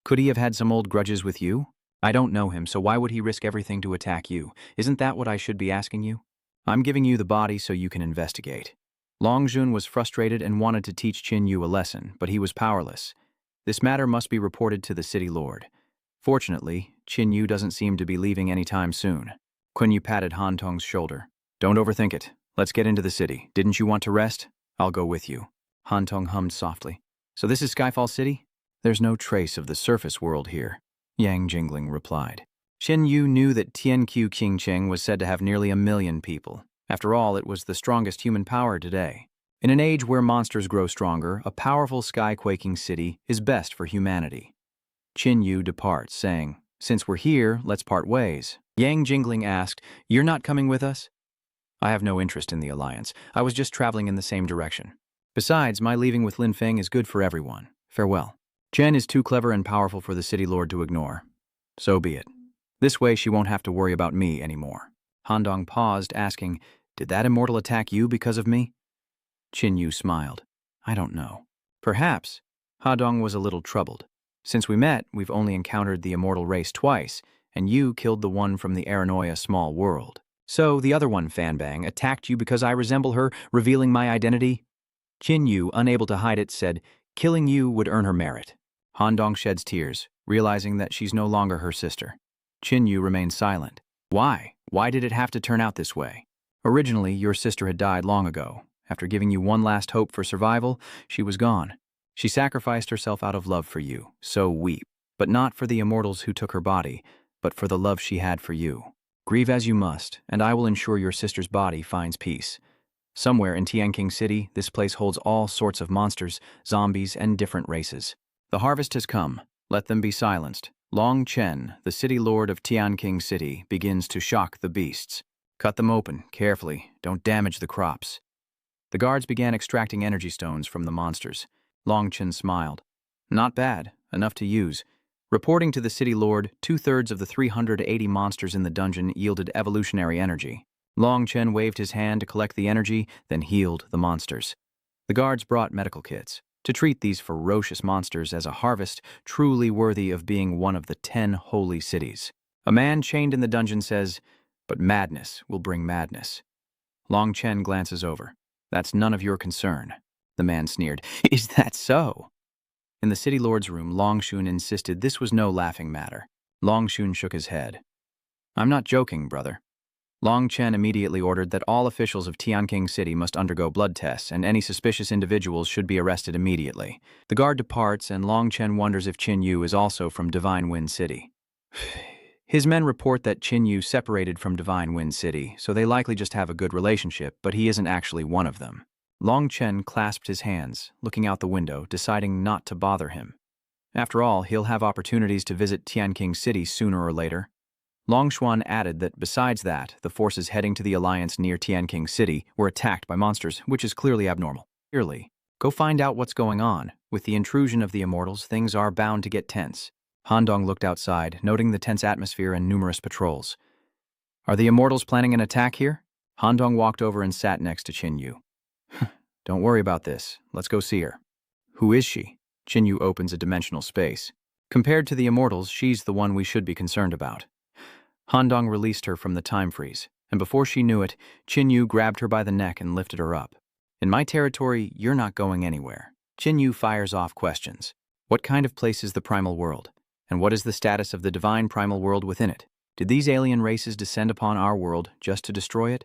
Could he have had some old grudges with you? I don't know him, so why would he risk everything to attack you? Isn't that what I should be asking you? I'm giving you the body so you can investigate. Long Jun was frustrated and wanted to teach Qin Yu a lesson, but he was powerless. This matter must be reported to the city lord. Fortunately, Qin Yu doesn't seem to be leaving anytime soon. Kun Yu patted Han Tong's shoulder. "Don't overthink it. Let's get into the city. Didn't you want to rest? I'll go with you." Han Tong hummed softly. So this is Skyfall City? There's no trace of the surface world here, Yang Jingling replied. Qin Yu knew that Tianqiu Qingcheng was said to have nearly 1 million people. After all, it was the strongest human power today. In an age where monsters grow stronger, a powerful sky-quaking city is best for humanity. Qin Yu departs, saying, Since we're here, let's part ways. Yang Jingling asked, You're not coming with us? I have no interest in the alliance. I was just traveling in the same direction. Besides, my leaving with Lin Feng is good for everyone. Farewell. Chen is too clever and powerful for the city lord to ignore. So be it. This way she won't have to worry about me anymore. Han Dong paused, asking, Did that immortal attack you because of me? Qin Yu smiled. I don't know. Perhaps. Ha Dong was a little troubled. Since we met, we've only encountered the immortal race twice, and you killed the one from the Aranoia small world. So the other one, Fanbang, attacked you because I resemble her, revealing my identity? Qin Yu, unable to hide it, said, Killing you would earn her merit. Han Dong sheds tears, realizing that she's no longer her sister. Qin Yu remained silent. Why? Why did it have to turn out this way? Originally, your sister had died long ago. After giving you one last hope for survival, she was gone. She sacrificed herself out of love for you, so weep. But not for the immortals who took her body, but for the love she had for you. Grieve as you must, and I will ensure your sister's body finds peace. Somewhere in Tianqing City, this place holds all sorts of monsters, zombies, and different races. The harvest has come. Let them be silenced. Long Chen, the city lord of Tianqing City, begins to shock the beasts. Cut them open, carefully. Don't damage the crops. The guards began extracting energy stones from the monsters. Long Chen smiled. Not bad. Enough to use. Reporting to the city lord, 2/3 of the 380 monsters in the dungeon yielded evolutionary energy. Long Chen waved his hand to collect the energy, then healed the monsters. The guards brought medical kits to treat these ferocious monsters as a harvest truly worthy of being one of the 10 holy cities. A man chained in the dungeon says, But madness will bring madness. Long Chen glances over. That's none of your concern. The man sneered. Is that so? In the city lord's room, Long Shun insisted this was no laughing matter. Long Shun shook his head. I'm not joking, brother. Long Chen immediately ordered that all officials of Tianqing City must undergo blood tests, and any suspicious individuals should be arrested immediately. The guard departs, and Long Chen wonders if Qin Yu is also from Divine Wind City. His men report that Qin Yu separated from Divine Wind City, so they likely just have a good relationship, but he isn't actually one of them. Long Chen clasped his hands, looking out the window, deciding not to bother him. After all, he'll have opportunities to visit Tianqing City sooner or later. Long Xuan added that besides that, the forces heading to the alliance near Tianqing City were attacked by monsters, which is clearly abnormal. Clearly. Go find out what's going on. With the intrusion of the immortals, things are bound to get tense. Han Dong looked outside, noting the tense atmosphere and numerous patrols. Are the immortals planning an attack here? Han Dong walked over and sat next to Qin Yu. Don't worry about this. Let's go see her. Who is she? Qin Yu opens a dimensional space. Compared to the immortals, she's the one we should be concerned about. Han Dong released her from the time freeze, and before she knew it, Qin Yu grabbed her by the neck and lifted her up. In my territory, you're not going anywhere. Qin Yu fires off questions. What kind of place is the primal world? And what is the status of the divine primal world within it? Did these alien races descend upon our world just to destroy it?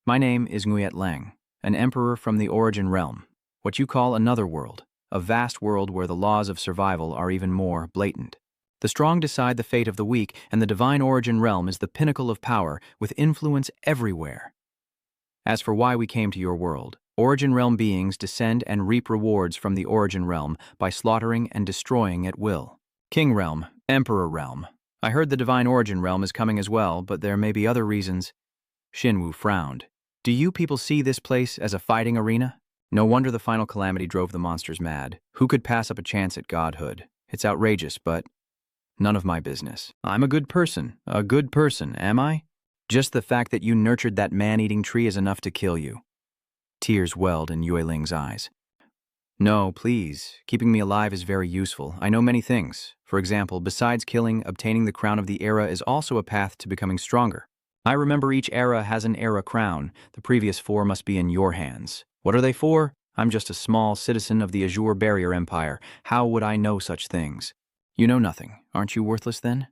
My name is Nguyet Lang, an emperor from the Origin Realm, what you call another world, a vast world where the laws of survival are even more blatant. The strong decide the fate of the weak, and the divine Origin Realm is the pinnacle of power, with influence everywhere. As for why we came to your world, Origin Realm beings descend and reap rewards from the Origin Realm by slaughtering and destroying at will. King Realm, Emperor Realm. I heard the divine Origin Realm is coming as well, but there may be other reasons. Shinwu frowned. Do you people see this place as a fighting arena? No wonder the final calamity drove the monsters mad. Who could pass up a chance at godhood? It's outrageous, but none of my business. I'm a good person, am I? Just the fact that you nurtured that man-eating tree is enough to kill you. Tears welled in Yue Ling's eyes. No, please. Keeping me alive is very useful. I know many things. For example, besides killing, obtaining the crown of the era is also a path to becoming stronger. I remember each era has an era crown. The previous 4 must be in your hands. What are they for? I'm just a small citizen of the Azure Barrier Empire. How would I know such things? You know nothing. Aren't you worthless then?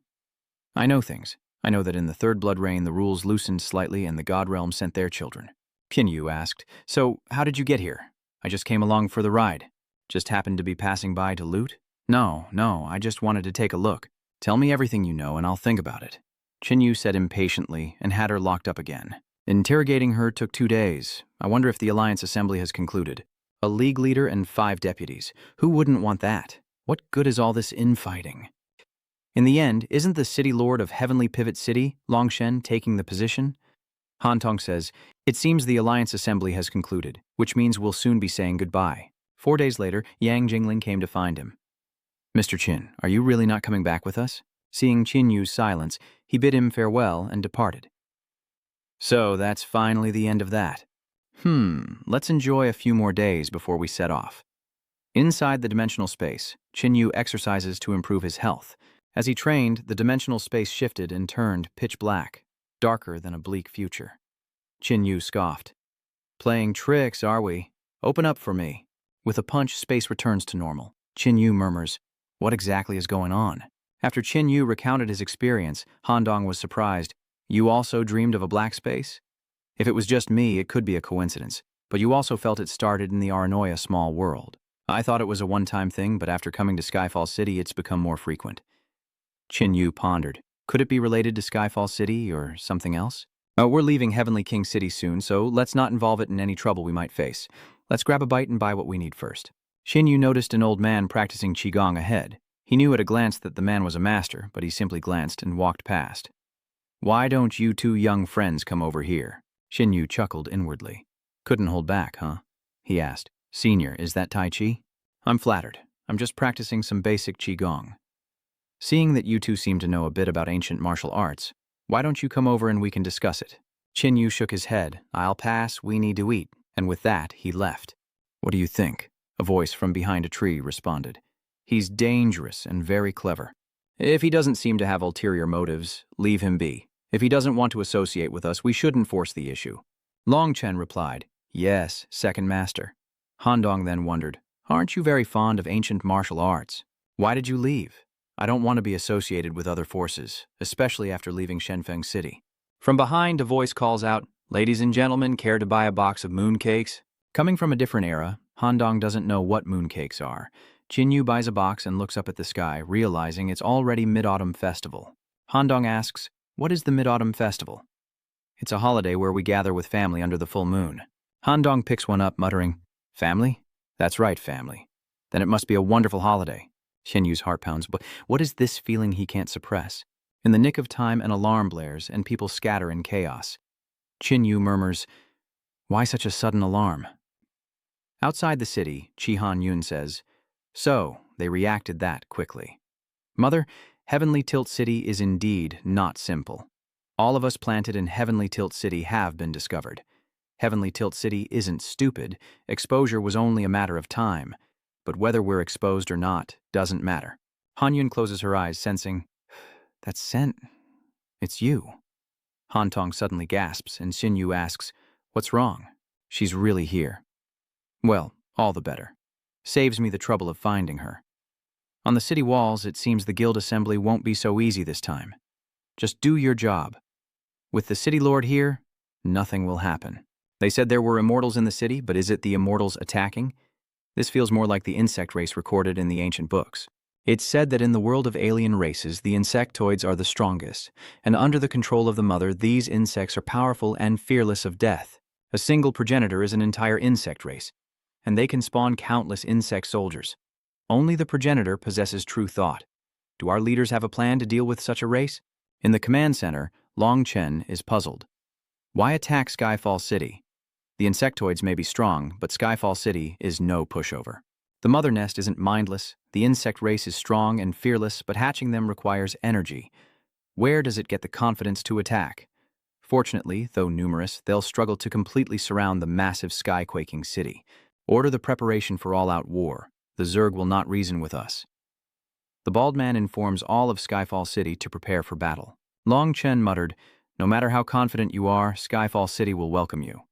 I know things. I know that in the Third Blood Reign the rules loosened slightly and the God Realm sent their children. Qin Yu asked, So, how did you get here? I just came along for the ride. Just happened to be passing by to loot? No, I just wanted to take a look. Tell me everything you know and I'll think about it. Chinyu said impatiently and had her locked up again. Interrogating her took 2 days. I wonder if the Alliance Assembly has concluded. A league leader and 5 deputies. Who wouldn't want that? What good is all this infighting? In the end, isn't the city lord of Heavenly Pivot City, Longshen, taking the position? Han Tong says, it seems the Alliance Assembly has concluded, which means we'll soon be saying goodbye. 4 days later, Yang Jingling came to find him. Mr. Qin, are you really not coming back with us? Seeing Qin Yu's silence, he bid him farewell and departed. So that's finally the end of that. Let's enjoy a few more days before we set off. Inside the dimensional space, Qin Yu exercises to improve his health. As he trained, the dimensional space shifted and turned pitch black, darker than a bleak future. Qin Yu scoffed. Playing tricks, are we? Open up for me. With a punch, space returns to normal. Qin Yu murmurs, what exactly is going on? After Qin Yu recounted his experience, Han Dong was surprised. You also dreamed of a black space? If it was just me, it could be a coincidence, but you also felt it started in the Aranoia small world. I thought it was a one-time thing, but after coming to Skyfall City, it's become more frequent. Qin Yu pondered. Could it be related to Skyfall City or something else? We're leaving Heavenly King City soon, so let's not involve it in any trouble we might face. Let's grab a bite and buy what we need first. Qin Yu noticed an old man practicing Qigong ahead. He knew at a glance that the man was a master, but he simply glanced and walked past. Why don't you 2 young friends come over here? Qin Yu chuckled inwardly. Couldn't hold back, huh? He asked. Senior, is that Tai Chi? I'm flattered. I'm just practicing some basic Qigong. Seeing that you 2 seem to know a bit about ancient martial arts, why don't you come over and we can discuss it? Qin Yu shook his head. I'll pass, we need to eat. And with that, he left. What do you think? A voice from behind a tree responded. He's dangerous and very clever. If he doesn't seem to have ulterior motives, leave him be. If he doesn't want to associate with us, we shouldn't force the issue. Long Chen replied, yes, second master. Han Dong then wondered, aren't you very fond of ancient martial arts? Why did you leave? I don't want to be associated with other forces, especially after leaving Shenfeng City. From behind, a voice calls out, ladies and gentlemen, care to buy a box of mooncakes? Coming from a different era, Han Dong doesn't know what mooncakes are. Qin Yu buys a box and looks up at the sky, realizing it's already Mid-Autumn Festival. Han Dong asks, what is the Mid-Autumn Festival? It's a holiday where we gather with family under the full moon. Han Dong picks one up, muttering, family? That's right, family. Then it must be a wonderful holiday. Qin Yu's heart pounds, but what is this feeling he can't suppress? In the nick of time, an alarm blares and people scatter in chaos. Qin Yu murmurs, why such a sudden alarm? Outside the city, Chi Han Yun says, so, they reacted that quickly. Mother, Heavenly Tilt City is indeed not simple. All of us planted in Heavenly Tilt City have been discovered. Heavenly Tilt City isn't stupid. Exposure was only a matter of time. But whether we're exposed or not doesn't matter. Han Yun closes her eyes, sensing, that scent, it's you. Han Tong suddenly gasps, and Qin Yu asks, what's wrong? She's really here. Well, all the better. Saves me the trouble of finding her. On the city walls, it seems the guild assembly won't be so easy this time. Just do your job. With the city lord here, nothing will happen. They said there were immortals in the city, but is it the immortals attacking? This feels more like the insect race recorded in the ancient books. It's said that in the world of alien races, the insectoids are the strongest, and under the control of the mother, these insects are powerful and fearless of death. A single progenitor is an entire insect race, and they can spawn countless insect soldiers. Only the progenitor possesses true thought. Do our leaders have a plan to deal with such a race? In the command center, Long Chen is puzzled. Why attack Skyfall City? The insectoids may be strong, but Skyfall City is no pushover. The mother nest isn't mindless, the insect race is strong and fearless, but hatching them requires energy. Where does it get the confidence to attack? Fortunately, though numerous, they'll struggle to completely surround the massive sky-quaking city. Order the preparation for all-out war. The Zerg will not reason with us. The bald man informs all of Skyfall City to prepare for battle. Long Chen muttered, no matter how confident you are, Skyfall City will welcome you.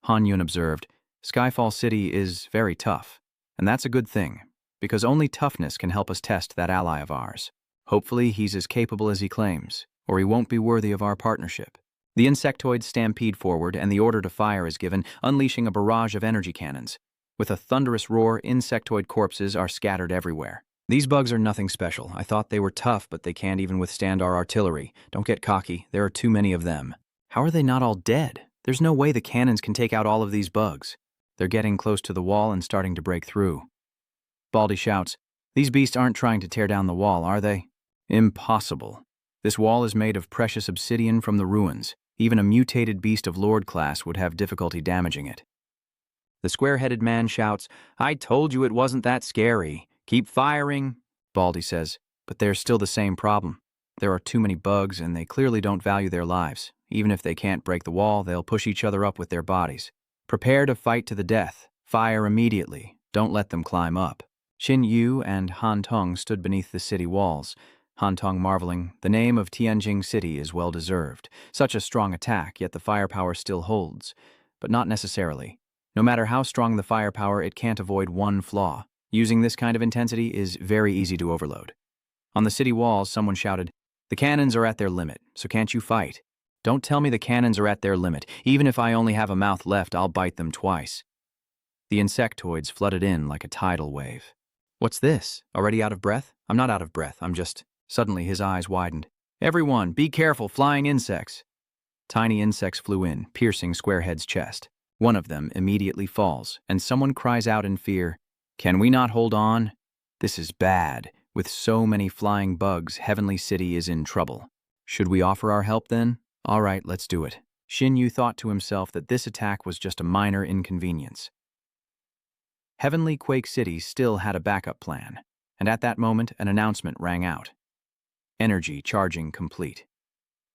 Han Yun observed, Skyfall City is very tough. And that's a good thing, because only toughness can help us test that ally of ours. Hopefully he's as capable as he claims, or he won't be worthy of our partnership. The insectoids stampede forward and the order to fire is given, unleashing a barrage of energy cannons. With a thunderous roar, insectoid corpses are scattered everywhere. These bugs are nothing special. I thought they were tough, but they can't even withstand our artillery. Don't get cocky. There are too many of them. How are they not all dead? There's no way the cannons can take out all of these bugs. They're getting close to the wall and starting to break through. Baldy shouts, "These beasts aren't trying to tear down the wall, are they?" Impossible. This wall is made of precious obsidian from the ruins. Even a mutated beast of Lord class would have difficulty damaging it. The square-headed man shouts, "I told you it wasn't that scary. Keep firing," Baldy says, "but there's still the same problem. There are too many bugs and they clearly don't value their lives. Even if they can't break the wall, they'll push each other up with their bodies. Prepare to fight to the death. Fire immediately. Don't let them climb up." Xin Yu and Han Tong stood beneath the city walls. Han Tong marveling, the name of Tianjing City is well deserved. Such a strong attack, yet the firepower still holds. But not necessarily. No matter how strong the firepower, it can't avoid one flaw. Using this kind of intensity is very easy to overload. On the city walls, someone shouted, "The cannons are at their limit, so can't you fight?" "Don't tell me the cannons are at their limit. Even if I only have a mouth left, I'll bite them twice." The insectoids flooded in like a tidal wave. "What's this? Already out of breath?" "I'm not out of breath, I'm just..." Suddenly his eyes widened. "Everyone, be careful, flying insects." Tiny insects flew in, piercing Squarehead's chest. One of them immediately falls, and someone cries out in fear, "Can we not hold on? This is bad. With so many flying bugs, Heavenly City is in trouble." "Should we offer our help then?" "All right, let's do it." Xin Yu thought to himself that this attack was just a minor inconvenience. Heavenly Quake City still had a backup plan, and at that moment an announcement rang out. Energy charging complete.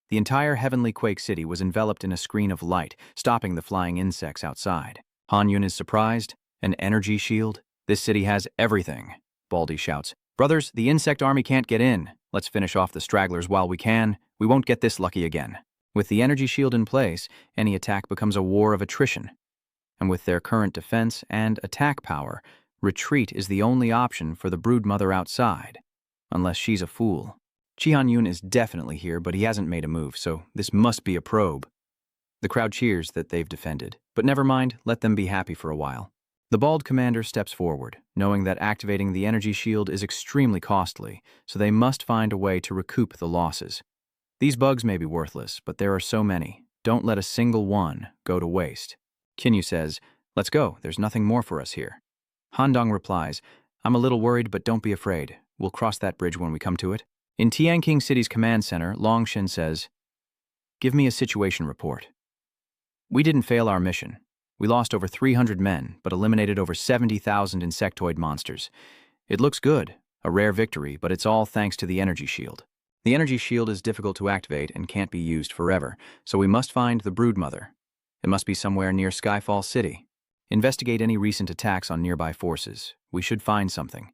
The entire Heavenly Quake City was enveloped in a screen of light, stopping the flying insects outside. Han Yun is surprised. An energy shield? This city has everything. Baldy shouts, "Brothers, the insect army can't get in. Let's finish off the stragglers while we can. We won't get this lucky again." With the energy shield in place, any attack becomes a war of attrition. And with their current defense and attack power, retreat is the only option for the broodmother outside. Unless she's a fool. Chi-Han Yun is definitely here, but he hasn't made a move, so this must be a probe. The crowd cheers that they've defended, but never mind, let them be happy for a while. The bald commander steps forward, knowing that activating the energy shield is extremely costly, so they must find a way to recoup the losses. These bugs may be worthless, but there are so many. Don't let a single one go to waste. Kinyu says, "Let's go, there's nothing more for us here." Handong replies, "I'm a little worried, but don't be afraid. We'll cross that bridge when we come to it." In Tianqing City's command center, Longshin says, "Give me a situation report." "We didn't fail our mission. We lost over 300 men, but eliminated over 70,000 insectoid monsters. It looks good, a rare victory, but it's all thanks to the energy shield. The energy shield is difficult to activate and can't be used forever, so we must find the broodmother. It must be somewhere near Skyfall City. Investigate any recent attacks on nearby forces. We should find something.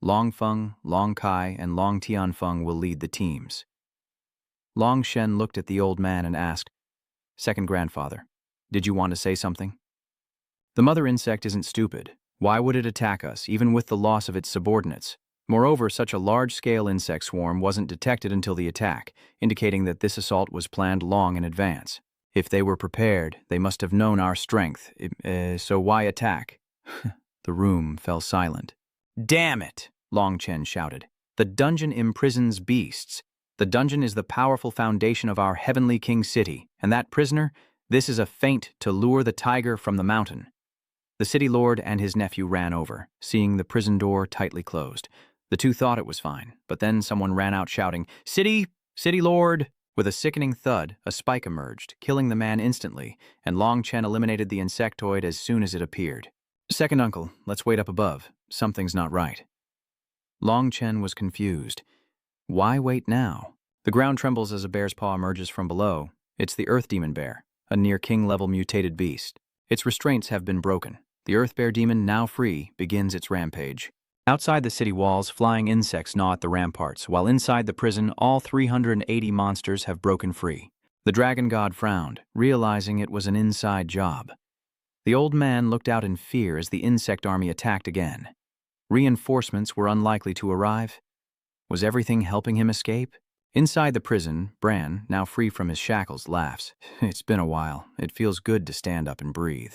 Long Feng, Long Kai, and Long Tianfeng will lead the teams." Long Shen looked at the old man and asked, "Second grandfather, did you want to say something?" "The mother insect isn't stupid. Why would it attack us, even with the loss of its subordinates? Moreover, such a large-scale insect swarm wasn't detected until the attack, indicating that this assault was planned long in advance. If they were prepared, they must have known our strength. So why attack?" The room fell silent. "Damn it!" Long Chen shouted. "The dungeon imprisons beasts. The dungeon is the powerful foundation of our Heavenly King City, and that prisoner, this is a feint to lure the tiger from the mountain." The city lord and his nephew ran over, seeing the prison door tightly closed. The two thought it was fine, but then someone ran out shouting, City Lord!" With a sickening thud, a spike emerged, killing the man instantly, and Long Chen eliminated the insectoid as soon as it appeared. "Second uncle, let's wait up above. Something's not right." Long Chen was confused. Why wait now? The ground trembles as a bear's paw emerges from below. It's the Earth Demon Bear, a near-king-level mutated beast. Its restraints have been broken. The Earth Bear Demon, now free, begins its rampage. Outside the city walls, flying insects gnaw at the ramparts, while inside the prison, all 380 monsters have broken free. The Dragon God frowned, realizing it was an inside job. The old man looked out in fear as the insect army attacked again. Reinforcements were unlikely to arrive. Was everything helping him escape? Inside the prison, Bran, now free from his shackles, laughs. "It's been a while. It feels good to stand up and breathe."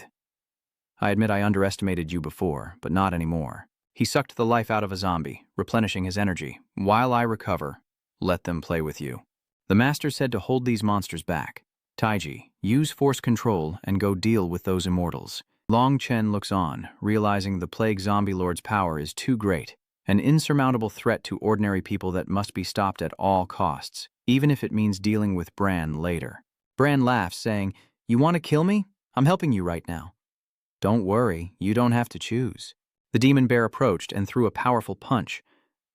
I admit I underestimated you before, but not anymore. He sucked the life out of a zombie, replenishing his energy. While I recover, let them play with you. The master said to hold these monsters back. Taiji, use force control and go deal with those immortals. Long Chen looks on, realizing the plague zombie lord's power is too great, an insurmountable threat to ordinary people that must be stopped at all costs, even if it means dealing with Bran later. Bran laughs, saying, "You want to kill me? I'm helping you right now." "Don't worry, you don't have to choose." The demon bear approached and threw a powerful punch.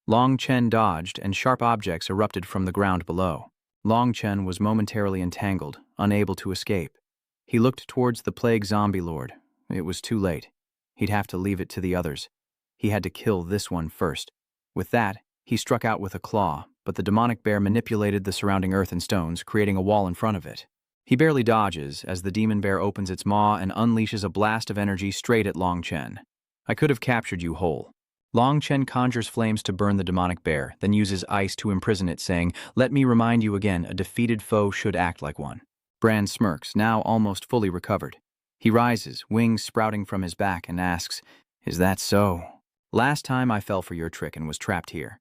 Long Chen dodged, and sharp objects erupted from the ground below. Long Chen was momentarily entangled, unable to escape. He looked towards the plague zombie lord. It was too late. He'd have to leave it to the others. He had to kill this one first. With that, he struck out with a claw, but the demonic bear manipulated the surrounding earth and stones, creating a wall in front of it. He barely dodges as the demon bear opens its maw and unleashes a blast of energy straight at Long Chen. "I could have captured you whole." Long Chen conjures flames to burn the demonic bear, then uses ice to imprison it, saying, "Let me remind you again, a defeated foe should act like one." Bran smirks, now almost fully recovered. He rises, wings sprouting from his back, and asks, "Is that so? Last time I fell for your trick and was trapped here.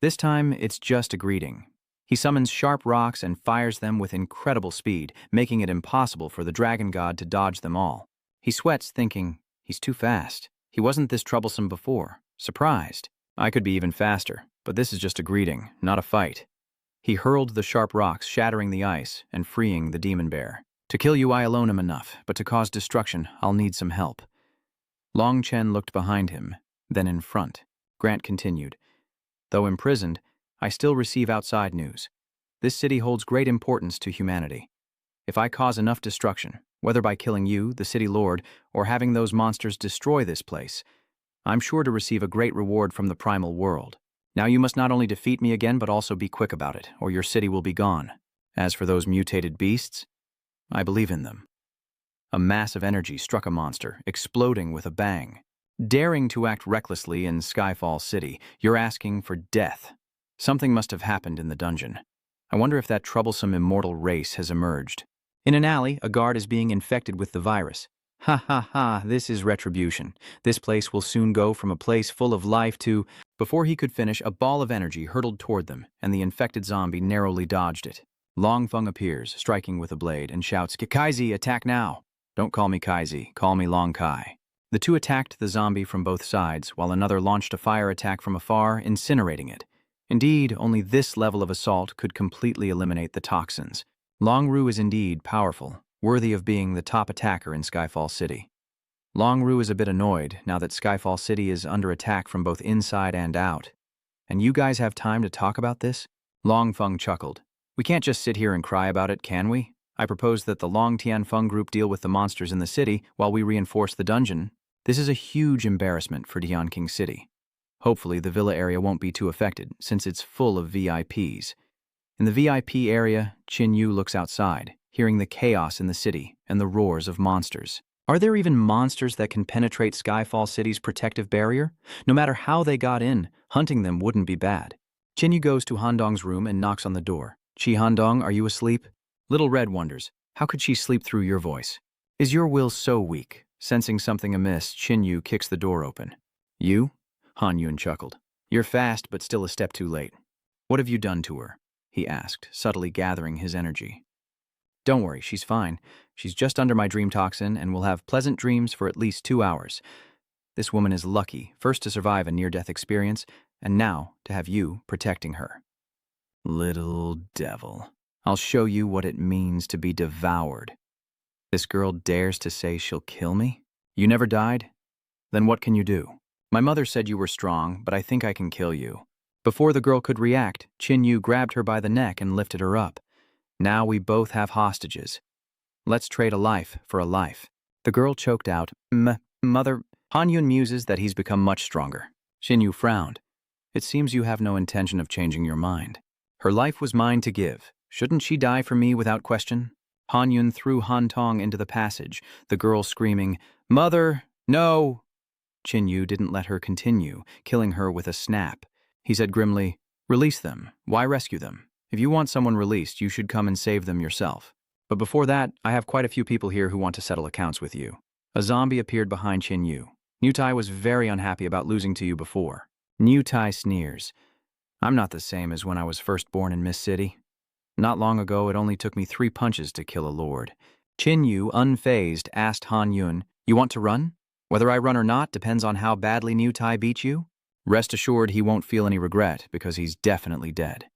This time, it's just a greeting." He summons sharp rocks and fires them with incredible speed, making it impossible for the dragon god to dodge them all. He sweats, thinking, he's too fast. He wasn't this troublesome before. Surprised. I could be even faster, but this is just a greeting, not a fight. He hurled the sharp rocks, shattering the ice and freeing the demon bear. "To kill you I alone am enough, but to cause destruction I'll need some help." Long Chen looked behind him, then in front. Grant continued, "Though imprisoned, I still receive outside news. This city holds great importance to humanity. If I cause enough destruction, whether by killing you, the city lord, or having those monsters destroy this place, I'm sure to receive a great reward from the primal world. Now you must not only defeat me again, but also be quick about it, or your city will be gone. As for those mutated beasts, I believe in them." A mass of energy struck a monster, exploding with a bang. "Daring to act recklessly in Skyfall City, you're asking for death. Something must have happened in the dungeon. I wonder if that troublesome immortal race has emerged." In an alley, a guard is being infected with the virus. "Ha ha ha, this is retribution. This place will soon go from a place full of life to—" Before he could finish, a ball of energy hurtled toward them, and the infected zombie narrowly dodged it. Long Feng appears, striking with a blade, and shouts, "Kaizi, attack now!" "Don't call me Kaizi, call me Long Kai." The two attacked the zombie from both sides, while another launched a fire attack from afar, incinerating it. Indeed, only this level of assault could completely eliminate the toxins. Long Ru is indeed powerful, worthy of being the top attacker in Skyfall City. Long Ru is a bit annoyed now that Skyfall City is under attack from both inside and out. "And you guys have time to talk about this?" Long Feng chuckled. "We can't just sit here and cry about it, can we? I propose that the Long Tian Feng group deal with the monsters in the city while we reinforce the dungeon. This is a huge embarrassment for Dian King City. Hopefully the villa area won't be too affected, since it's full of VIPs. In the VIP area, Qin Yu looks outside, hearing the chaos in the city and the roars of monsters. Are there even monsters that can penetrate Skyfall City's protective barrier? No matter how they got in, hunting them wouldn't be bad. Qin Yu goes to Handong's room and knocks on the door. "Qi Handong, are you asleep?" Little Red wonders, how could she sleep through your voice? "Is your will so weak?" Sensing something amiss, Qin Yu kicks the door open. "You?" Han Yun chuckled. "You're fast, but still a step too late. What have you done to her?" he asked, subtly gathering his energy. "Don't worry, she's fine. She's just under my dream toxin and will have pleasant dreams for at least 2 hours. This woman is lucky, first to survive a near-death experience, and now to have you protecting her." "Little devil. I'll show you what it means to be devoured. This girl dares to say she'll kill me? You never died? Then what can you do? My mother said you were strong, but I think I can kill you." Before the girl could react, Qin Yu grabbed her by the neck and lifted her up. "Now we both have hostages. Let's trade a life for a life." The girl choked out, Mother." Han Yun muses that he's become much stronger. Qin Yu frowned. "It seems you have no intention of changing your mind. Her life was mine to give. Shouldn't she die for me without question?" Han Yun threw Han Tong into the passage, the girl screaming, "Mother, no!" Qin Yu didn't let her continue, killing her with a snap. He said grimly, "Release them. Why rescue them? If you want someone released, you should come and save them yourself. But before that, I have quite a few people here who want to settle accounts with you." A zombie appeared behind Chin Yu. New Tai was very unhappy about losing to you before. New Tai sneers. I'm not the same as when I was first born in Miss City. Not long ago, it only took me 3 punches to kill a lord. Chin Yu, unfazed, asked Han Yun, you want to run? Whether I run or not depends on how badly New Tai beat you. Rest assured he won't feel any regret because he's definitely dead.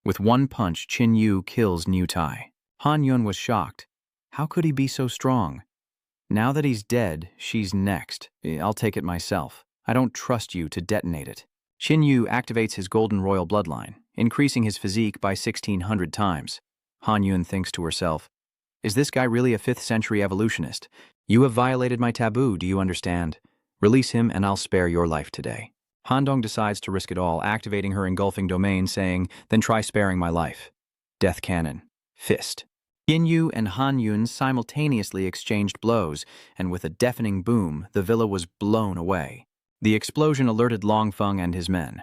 With 1 punch, Chin Yu kills New Tai. Han Yun was shocked. How could he be so strong? Now that he's dead, she's next. I'll take it myself. I don't trust you to detonate it. Chin Yu activates his golden royal bloodline, increasing his physique by 1,600 times. Han Yun thinks to herself, is this guy really a 5th century evolutionist? You have violated my taboo, do you understand? Release him and I'll spare your life today. Han Dong decides to risk it all, activating her engulfing domain, saying, then try sparing my life. Death cannon. Fist. Chin Yu and Han Yun simultaneously exchanged blows, and with a deafening boom, the villa was blown away. The explosion alerted Long Feng and his men.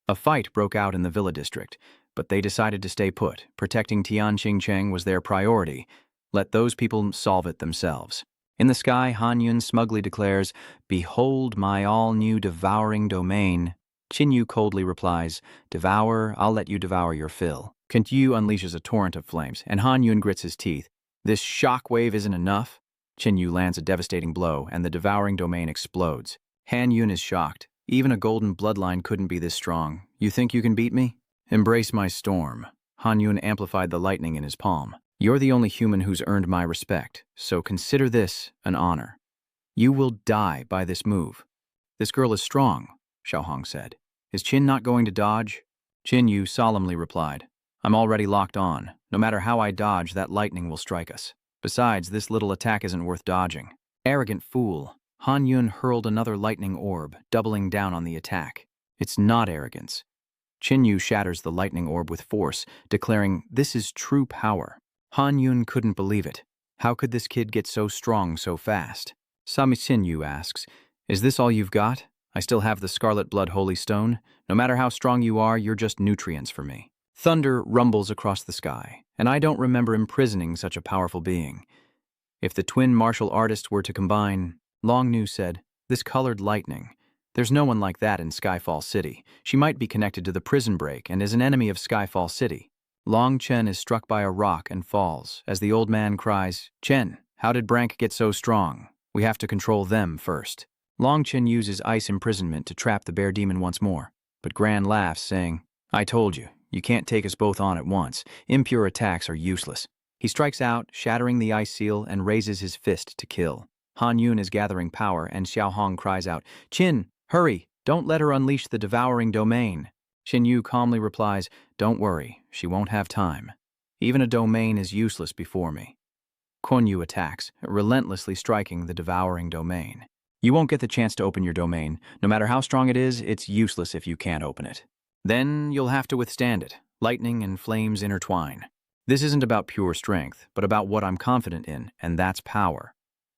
A fight broke out in the villa district, but they decided to stay put. Protecting Tian Qingcheng was their priority. Let those people solve it themselves. In the sky, Han Yun smugly declares, behold my all-new devouring domain. Chin Yu coldly replies, devour, I'll let you devour your fill. Chin Yu unleashes a torrent of flames, and Han Yun grits his teeth. This shockwave isn't enough. Chin Yu lands a devastating blow, and the devouring domain explodes. Han Yun is shocked. Even a golden bloodline couldn't be this strong. You think you can beat me? Embrace my storm. Han Yun amplified the lightning in his palm. You're the only human who's earned my respect, so consider this an honor. You will die by this move. This girl is strong, Xiaohong said. Is Qin not going to dodge? Qin Yu solemnly replied, I'm already locked on. No matter how I dodge, that lightning will strike us. Besides, this little attack isn't worth dodging. Arrogant fool. Han Yun hurled another lightning orb, doubling down on the attack. It's not arrogance. Qin Yu shatters the lightning orb with force, declaring, this is true power. Han Yun couldn't believe it. How could this kid get so strong so fast? Sami Qin Yu asks, is this all you've got? I still have the Scarlet Blood Holy Stone. No matter how strong you are, you're just nutrients for me. Thunder rumbles across the sky, and I don't remember imprisoning such a powerful being. If the twin martial artists were to combine, Long Nu said, this colored lightning. There's no one like that in Skyfall City. She might be connected to the prison break and is an enemy of Skyfall City. Long Chen is struck by a rock and falls, as the old man cries, Chen, how did Brank get so strong? We have to control them first. Long Chen uses ice imprisonment to trap the bear demon once more, but Gran laughs, saying, I told you, you can't take us both on at once. Impure attacks are useless. He strikes out, shattering the ice seal, and raises his fist to kill. Han Yun is gathering power, and Xiaohong cries out, Qin, hurry, don't let her unleash the devouring domain. Qin Yu calmly replies, don't worry, she won't have time. Even a domain is useless before me. Kun Yu attacks, relentlessly striking the devouring domain. You won't get the chance to open your domain. No matter how strong it is, it's useless if you can't open it. Then you'll have to withstand it. Lightning and flames intertwine. This isn't about pure strength, but about what I'm confident in, and that's power.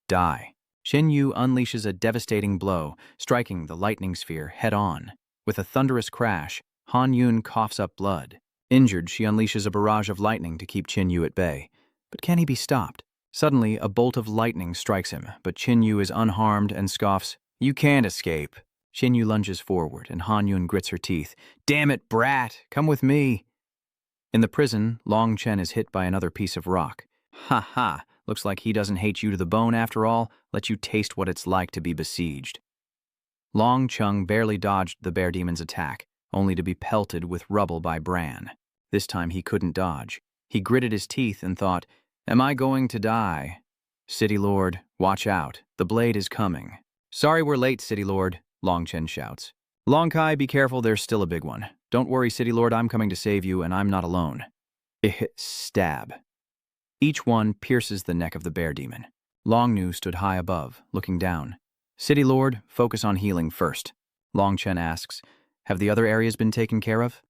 Die. Qin Yu unleashes a devastating blow, striking the lightning sphere head-on. With a thunderous crash, Han Yun coughs up blood. Injured, she unleashes a barrage of lightning to keep Qin Yu at bay. But can he be stopped? Suddenly, a bolt of lightning strikes him, but Qin Yu is unharmed and scoffs, you can't escape. Qin Yu lunges forward, and Han Yun grits her teeth. Damn it, brat! Come with me! In the prison, Long Chen is hit by another piece of rock. Ha ha! Looks like he doesn't hate you to the bone after all. Let you taste what it's like to be besieged. Long Chung barely dodged the bear demon's attack, only to be pelted with rubble by Bran. This time he couldn't dodge. He gritted his teeth and thought, am I going to die? City Lord, watch out. The blade is coming. Sorry we're late, City Lord, Long Chen shouts. Long Kai, be careful, there's still a big one. Don't worry, City Lord, I'm coming to save you, and I'm not alone. Stab. Each one pierces the neck of the bear demon. Long Nu stood high above, looking down. City Lord, focus on healing first. Long Chen asks, have the other areas been taken care of?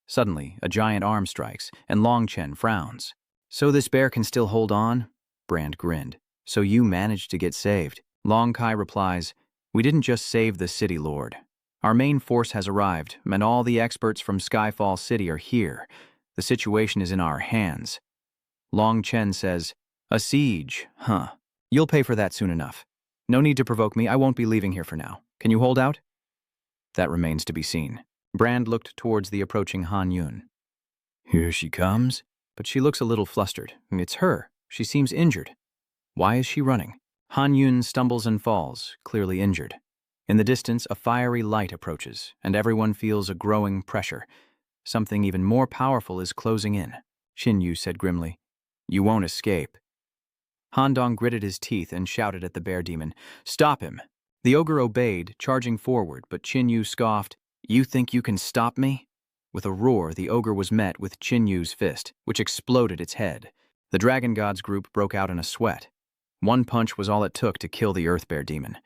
Suddenly, a giant arm strikes, and Long Chen frowns. So this bear can still hold on? Brand grinned. So you managed to get saved. Long Kai replies, we didn't just save the City Lord. Our main force has arrived, and all the experts from Skyfall City are here. The situation is in our hands. Long Chen says, a siege, huh? You'll pay for that soon enough. No need to provoke me, I won't be leaving here for now. Can you hold out? That remains to be seen. Brand looked towards the approaching Han Yun. Here she comes. But she looks a little flustered. It's her. She seems injured. Why is she running? Han Yun stumbles and falls, clearly injured. In the distance, a fiery light approaches, and everyone feels a growing pressure. Something even more powerful is closing in. Xin Yu said grimly, You won't escape. Han Dong gritted his teeth and shouted at the bear demon, Stop him! The ogre obeyed, charging forward, but Xin Yu scoffed, You think you can stop me? With a roar, the ogre was met with Xin Yu's fist, which exploded its head. The Dragon Gods group broke out in a sweat. One punch was all it took to kill the Earth Bear demon.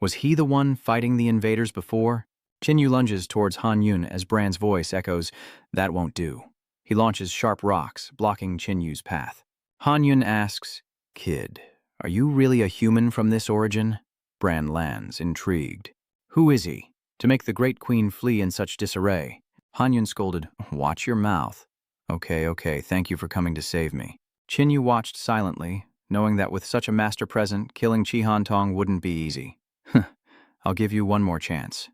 Was he the one fighting the invaders before? Xin Yu lunges towards Han Yun as Brand's voice echoes, That won't do. He launches sharp rocks, blocking Xin Yu's path. Han Yun asks, Kid, are you really a human from this origin? Brand lands, intrigued. Who is he? To make the Great Queen flee in such disarray. Han Yun scolded, Watch your mouth. Okay, thank you for coming to save me. Xin Yu watched silently, knowing that with such a master present, killing Chi Han Tong wouldn't be easy. I'll give you one more chance.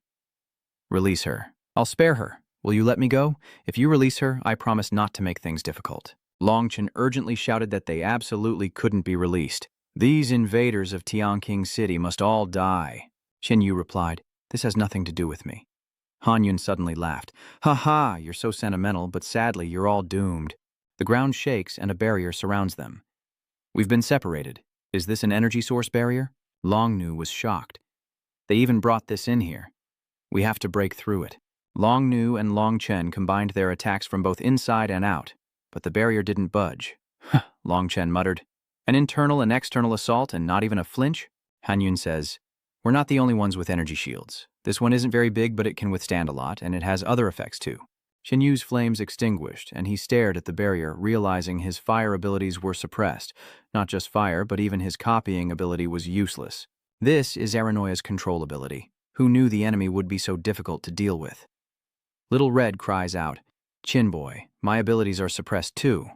Release her. I'll spare her. Will you let me go? If you release her, I promise not to make things difficult. Long Chen urgently shouted that they absolutely couldn't be released. These invaders of Tianqing City must all die. Xin Yu replied, This has nothing to do with me. Han Yun suddenly laughed. Ha ha, you're so sentimental, but sadly you're all doomed. The ground shakes and a barrier surrounds them. We've been separated. Is this an energy source barrier? Long Nu was shocked. They even brought this in here. We have to break through it. Long Nu and Long Chen combined their attacks from both inside and out, but the barrier didn't budge. Long Chen muttered. An internal and external assault and not even a flinch? Han Yun says, We're not the only ones with energy shields. This one isn't very big, but it can withstand a lot, and it has other effects too. Xin Yu's flames extinguished, and he stared at the barrier, realizing his fire abilities were suppressed. Not just fire, but even his copying ability was useless. This is Aranoya's control ability. Who knew the enemy would be so difficult to deal with? Little Red cries out, Chin Boy, my abilities are suppressed too.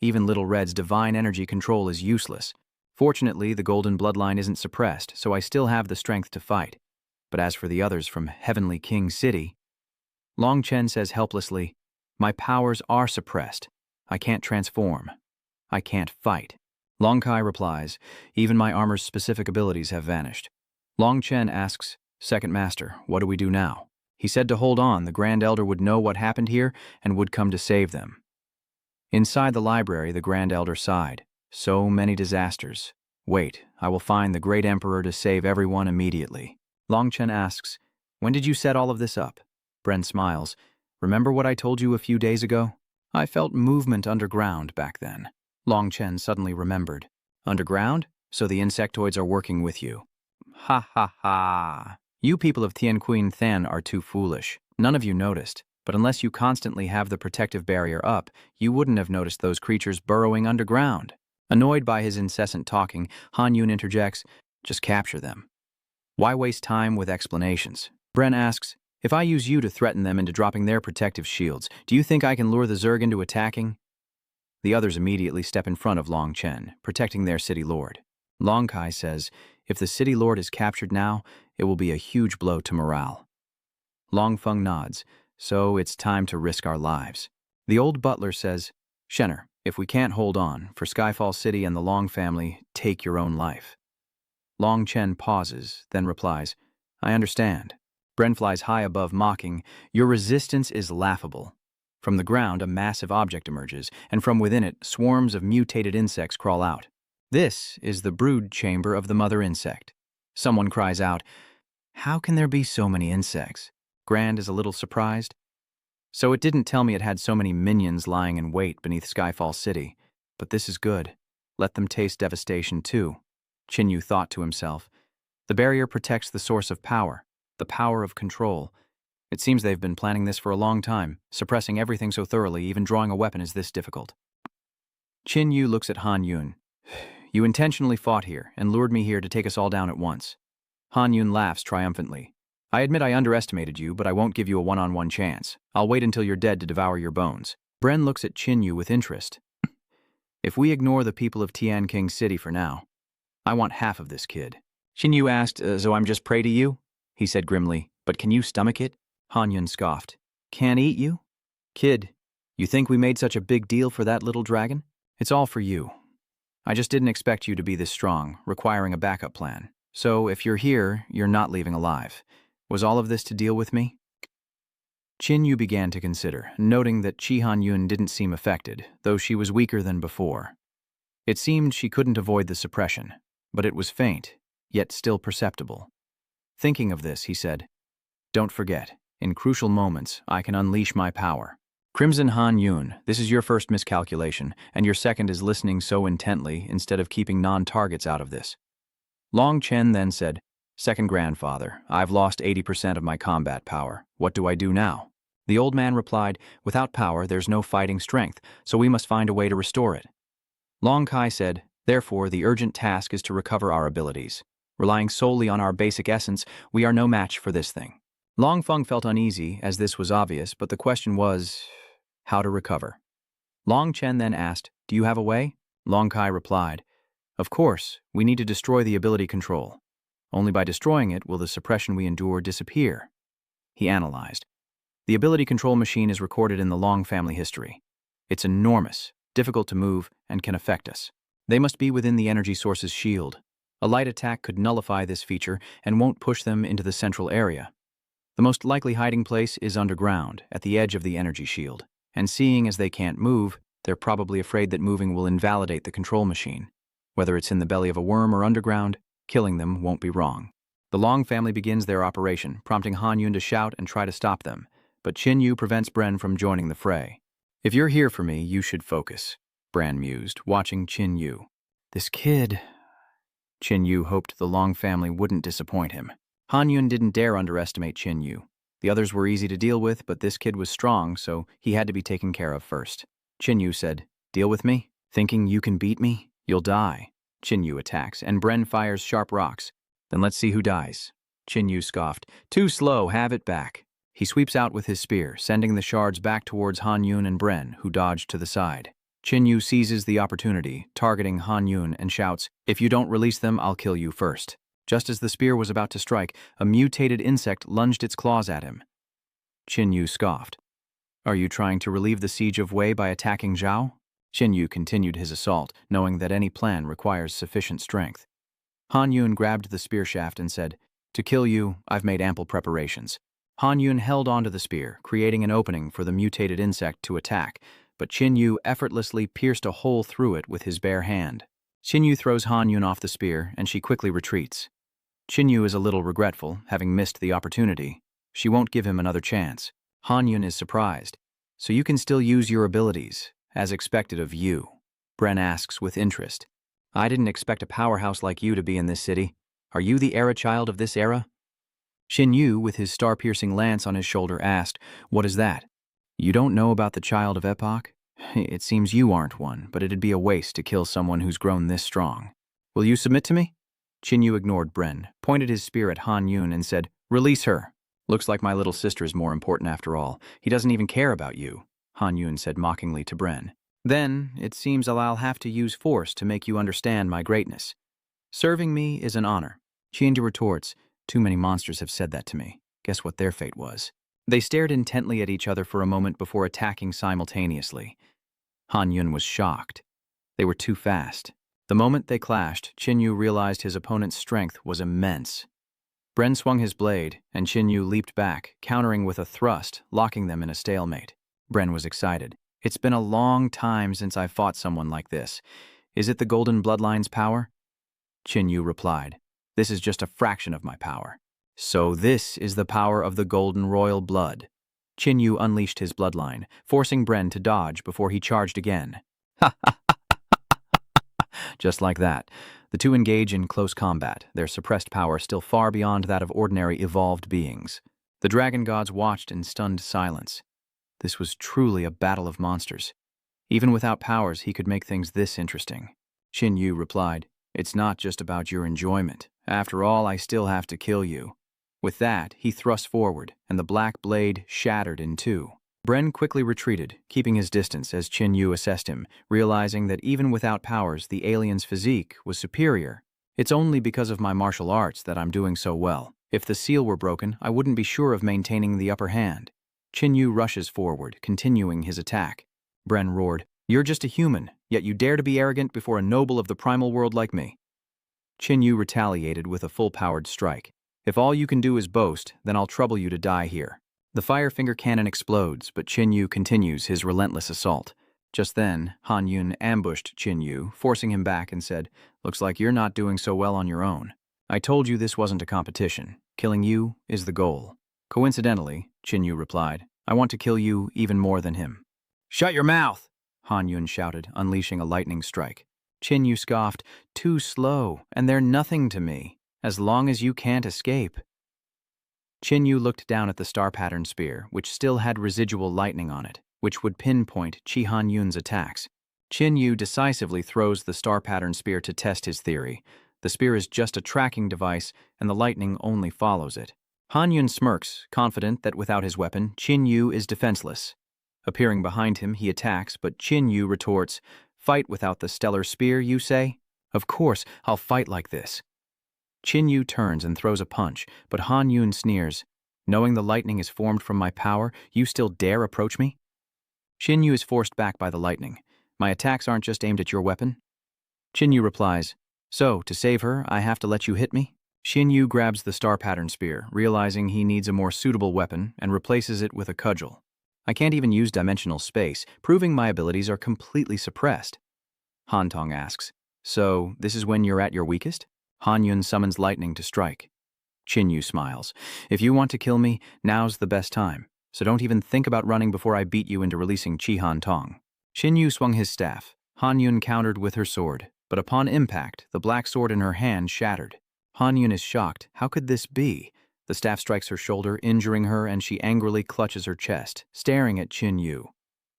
Even Little Red's divine energy control is useless. Fortunately, the golden bloodline isn't suppressed, so I still have the strength to fight. But as for the others from Heavenly King City, Long Chen says helplessly, My powers are suppressed. I can't transform. I can't fight. Long Kai replies, Even my armor's specific abilities have vanished. Long Chen asks, Second Master, what do we do now? He said to hold on, the Grand Elder would know what happened here and would come to save them. Inside the library, the Grand Elder sighed. So many disasters. Wait, I will find the Great Emperor to save everyone immediately. Long Chen asks, When did you set all of this up? Bren smiles. Remember what I told you a few days ago? I felt movement underground back then. Long Chen suddenly remembered. Underground? So the insectoids are working with you. Ha ha ha. You people of Tianqing Than are too foolish. None of you noticed, but unless you constantly have the protective barrier up, you wouldn't have noticed those creatures burrowing underground. Annoyed by his incessant talking, Han Yun interjects, Just capture them. Why waste time with explanations? Bren asks, If I use you to threaten them into dropping their protective shields, do you think I can lure the Zerg into attacking? The others immediately step in front of Long Chen, protecting their city lord. Long Kai says, If the city lord is captured now, it will be a huge blow to morale. Long Feng nods, so it's time to risk our lives. The old butler says, Shenner, if we can't hold on, for Skyfall City and the Long family, take your own life. Long Chen pauses, then replies, I understand. Bren flies high above, mocking, Your resistance is laughable. From the ground, a massive object emerges, and from within it, swarms of mutated insects crawl out. This is the brood chamber of the mother insect. Someone cries out, How can there be so many insects? Grand is a little surprised. So it didn't tell me it had so many minions lying in wait beneath Skyfall City. But this is good. Let them taste devastation too. Chin Yu thought to himself. The barrier protects the source of power, the power of control. It seems they've been planning this for a long time. Suppressing everything so thoroughly, even drawing a weapon is this difficult. Chin Yu looks at Han Yun. You intentionally fought here and lured me here to take us all down at once. Han Yun laughs triumphantly. I admit I underestimated you, but I won't give you a one-on-one chance. I'll wait until you're dead to devour your bones. Bren looks at Chin Yu with interest. If we ignore the people of Tianqing City for now, I want half of this kid. Shinyu asked, so I'm just prey to you? He said grimly, but can you stomach it? Han Yun scoffed. Can't eat you? Kid, you think we made such a big deal for that little dragon? It's all for you. I just didn't expect you to be this strong, requiring a backup plan. So if you're here, you're not leaving alive. Was all of this to deal with me? Chin Yu began to consider, noting that Chi Han Yun didn't seem affected, though she was weaker than before. It seemed she couldn't avoid the suppression, but it was faint, yet still perceptible. Thinking of this, he said, "Don't forget, in crucial moments, I can unleash my power. Crimson Han Yun, this is your first miscalculation, and your second is listening so intently instead of keeping non-targets out of this." Long Chen then said, "Second grandfather, I've lost 80% of my combat power. What do I do now?" The old man replied, "Without power, there's no fighting strength, so we must find a way to restore it." Long Kai said, "Therefore, the urgent task is to recover our abilities. Relying solely on our basic essence, we are no match for this thing." Long Feng felt uneasy, as this was obvious, but the question was, how to recover? Long Chen then asked, "Do you have a way?" Long Kai replied, "Of course, we need to destroy the ability control. Only by destroying it will the suppression we endure disappear." He analyzed. The ability control machine is recorded in the Long family history. It's enormous, difficult to move, and can affect us. They must be within the energy source's shield. A light attack could nullify this feature and won't push them into the central area. The most likely hiding place is underground, at the edge of the energy shield, and seeing as they can't move, they're probably afraid that moving will invalidate the control machine. Whether it's in the belly of a worm or underground, killing them won't be wrong. The Long family begins their operation, prompting Han Yun to shout and try to stop them, but Chin Yu prevents Bren from joining the fray. "If you're here for me, you should focus," Bran mused, watching Chin Yu. This kid... Chin Yu hoped the Long family wouldn't disappoint him. Han Yun didn't dare underestimate Chin Yu. The others were easy to deal with, but this kid was strong, so he had to be taken care of first. Chin Yu said, "Deal with me? Thinking you can beat me? You'll die." Chin Yu attacks, and Bren fires sharp rocks. "Then let's see who dies." Chin Yu scoffed. "Too slow, have it back." He sweeps out with his spear, sending the shards back towards Han Yun and Bren, who dodged to the side. Chin Yu seizes the opportunity, targeting Han Yun, and shouts, "If you don't release them, I'll kill you first." Just as the spear was about to strike, a mutated insect lunged its claws at him. Chin Yu scoffed. "Are you trying to relieve the siege of Wei by attacking Zhao?" Chin Yu continued his assault, knowing that any plan requires sufficient strength. Han Yun grabbed the spear shaft and said, "To kill you, I've made ample preparations." Han Yun held onto the spear, creating an opening for the mutated insect to attack, but Chin Yu effortlessly pierced a hole through it with his bare hand. Chin Yu throws Han Yun off the spear, and she quickly retreats. Chin Yu is a little regretful, having missed the opportunity. She won't give him another chance. Han Yun is surprised. "So you can still use your abilities, as expected of you?" Bren asks with interest. "I didn't expect a powerhouse like you to be in this city. Are you the era child of this era?" Shin Yu, with his star-piercing lance on his shoulder, asked, "What is that?" "You don't know about the Child of Epoch? It seems you aren't one, but it'd be a waste to kill someone who's grown this strong. Will you submit to me?" Chin Yu ignored Bren, pointed his spear at Han Yun, and said, "Release her." "Looks like my little sister is more important after all. He doesn't even care about you," Han Yun said mockingly to Bren. "Then, it seems I'll have to use force to make you understand my greatness. Serving me is an honor." Chin Yu retorts, "Too many monsters have said that to me. Guess what their fate was." They stared intently at each other for a moment before attacking simultaneously. Han Yun was shocked. They were too fast. The moment they clashed, Chin Yu realized his opponent's strength was immense. Bren swung his blade, and Chin Yu leaped back, countering with a thrust, locking them in a stalemate. Bren was excited. "It's been a long time since I fought someone like this. Is it the Golden Bloodline's power?" Chin Yu replied, "This is just a fraction of my power." "So this is the power of the Golden Royal Blood." Chin Yu unleashed his bloodline, forcing Bren to dodge before he charged again. Ha ha! Just like that, the two engage in close combat, their suppressed power still far beyond that of ordinary evolved beings. The dragon gods watched in stunned silence. This was truly a battle of monsters. Even without powers, he could make things this interesting. Chin Yu replied, "It's not just about your enjoyment. After all, I still have to kill you." With that, he thrust forward, and the black blade shattered in two. Bren quickly retreated, keeping his distance as Chin Yu assessed him, realizing that even without powers, the alien's physique was superior. It's only because of my martial arts that I'm doing so well. If the seal were broken, I wouldn't be sure of maintaining the upper hand. Qin rushes forward, continuing his attack. Bren roared, "You're just a human, yet you dare to be arrogant before a noble of the primal world like me." Qin retaliated with a full-powered strike. "If all you can do is boast, then I'll trouble you to die here." The fire-finger cannon explodes, but Qin continues his relentless assault. Just then, Han Yun ambushed Qin, forcing him back and said, "Looks like you're not doing so well on your own. I told you this wasn't a competition. Killing you is the goal." "Coincidentally," Qin replied, "I want to kill you even more than him." "Shut your mouth!" Han Yun shouted, unleashing a lightning strike. Qin scoffed, "Too slow, and they're nothing to me, as long as you can't escape." Qin looked down at the star-pattern spear, which still had residual lightning on it, which would pinpoint Han Yun's attacks. Qin decisively throws the star-pattern spear to test his theory. The spear is just a tracking device, and the lightning only follows it. Han Yun smirks, confident that without his weapon, Qin is defenseless. Appearing behind him, he attacks, but Qin retorts, "Fight without the stellar spear, you say? Of course, I'll fight like this." Qin turns and throws a punch, but Han Yun sneers, "Knowing the lightning is formed from my power, you still dare approach me?" Qin is forced back by the lightning. "My attacks aren't just aimed at your weapon." Qin replies, "So, to save her, I have to let you hit me?" Qin grabs the star-pattern spear, realizing he needs a more suitable weapon, and replaces it with a cudgel. "I can't even use dimensional space, proving my abilities are completely suppressed." Han Tong asks, "So, this is when you're at your weakest?" Han Yun summons lightning to strike. Qin smiles, "If you want to kill me, now's the best time. So don't even think about running before I beat you into releasing Han Tong." Qin swung his staff. Han Yun countered with her sword, but upon impact, the black sword in her hand shattered. Han Yun is shocked. How could this be? The staff strikes her shoulder, injuring her, and she angrily clutches her chest, staring at Qin.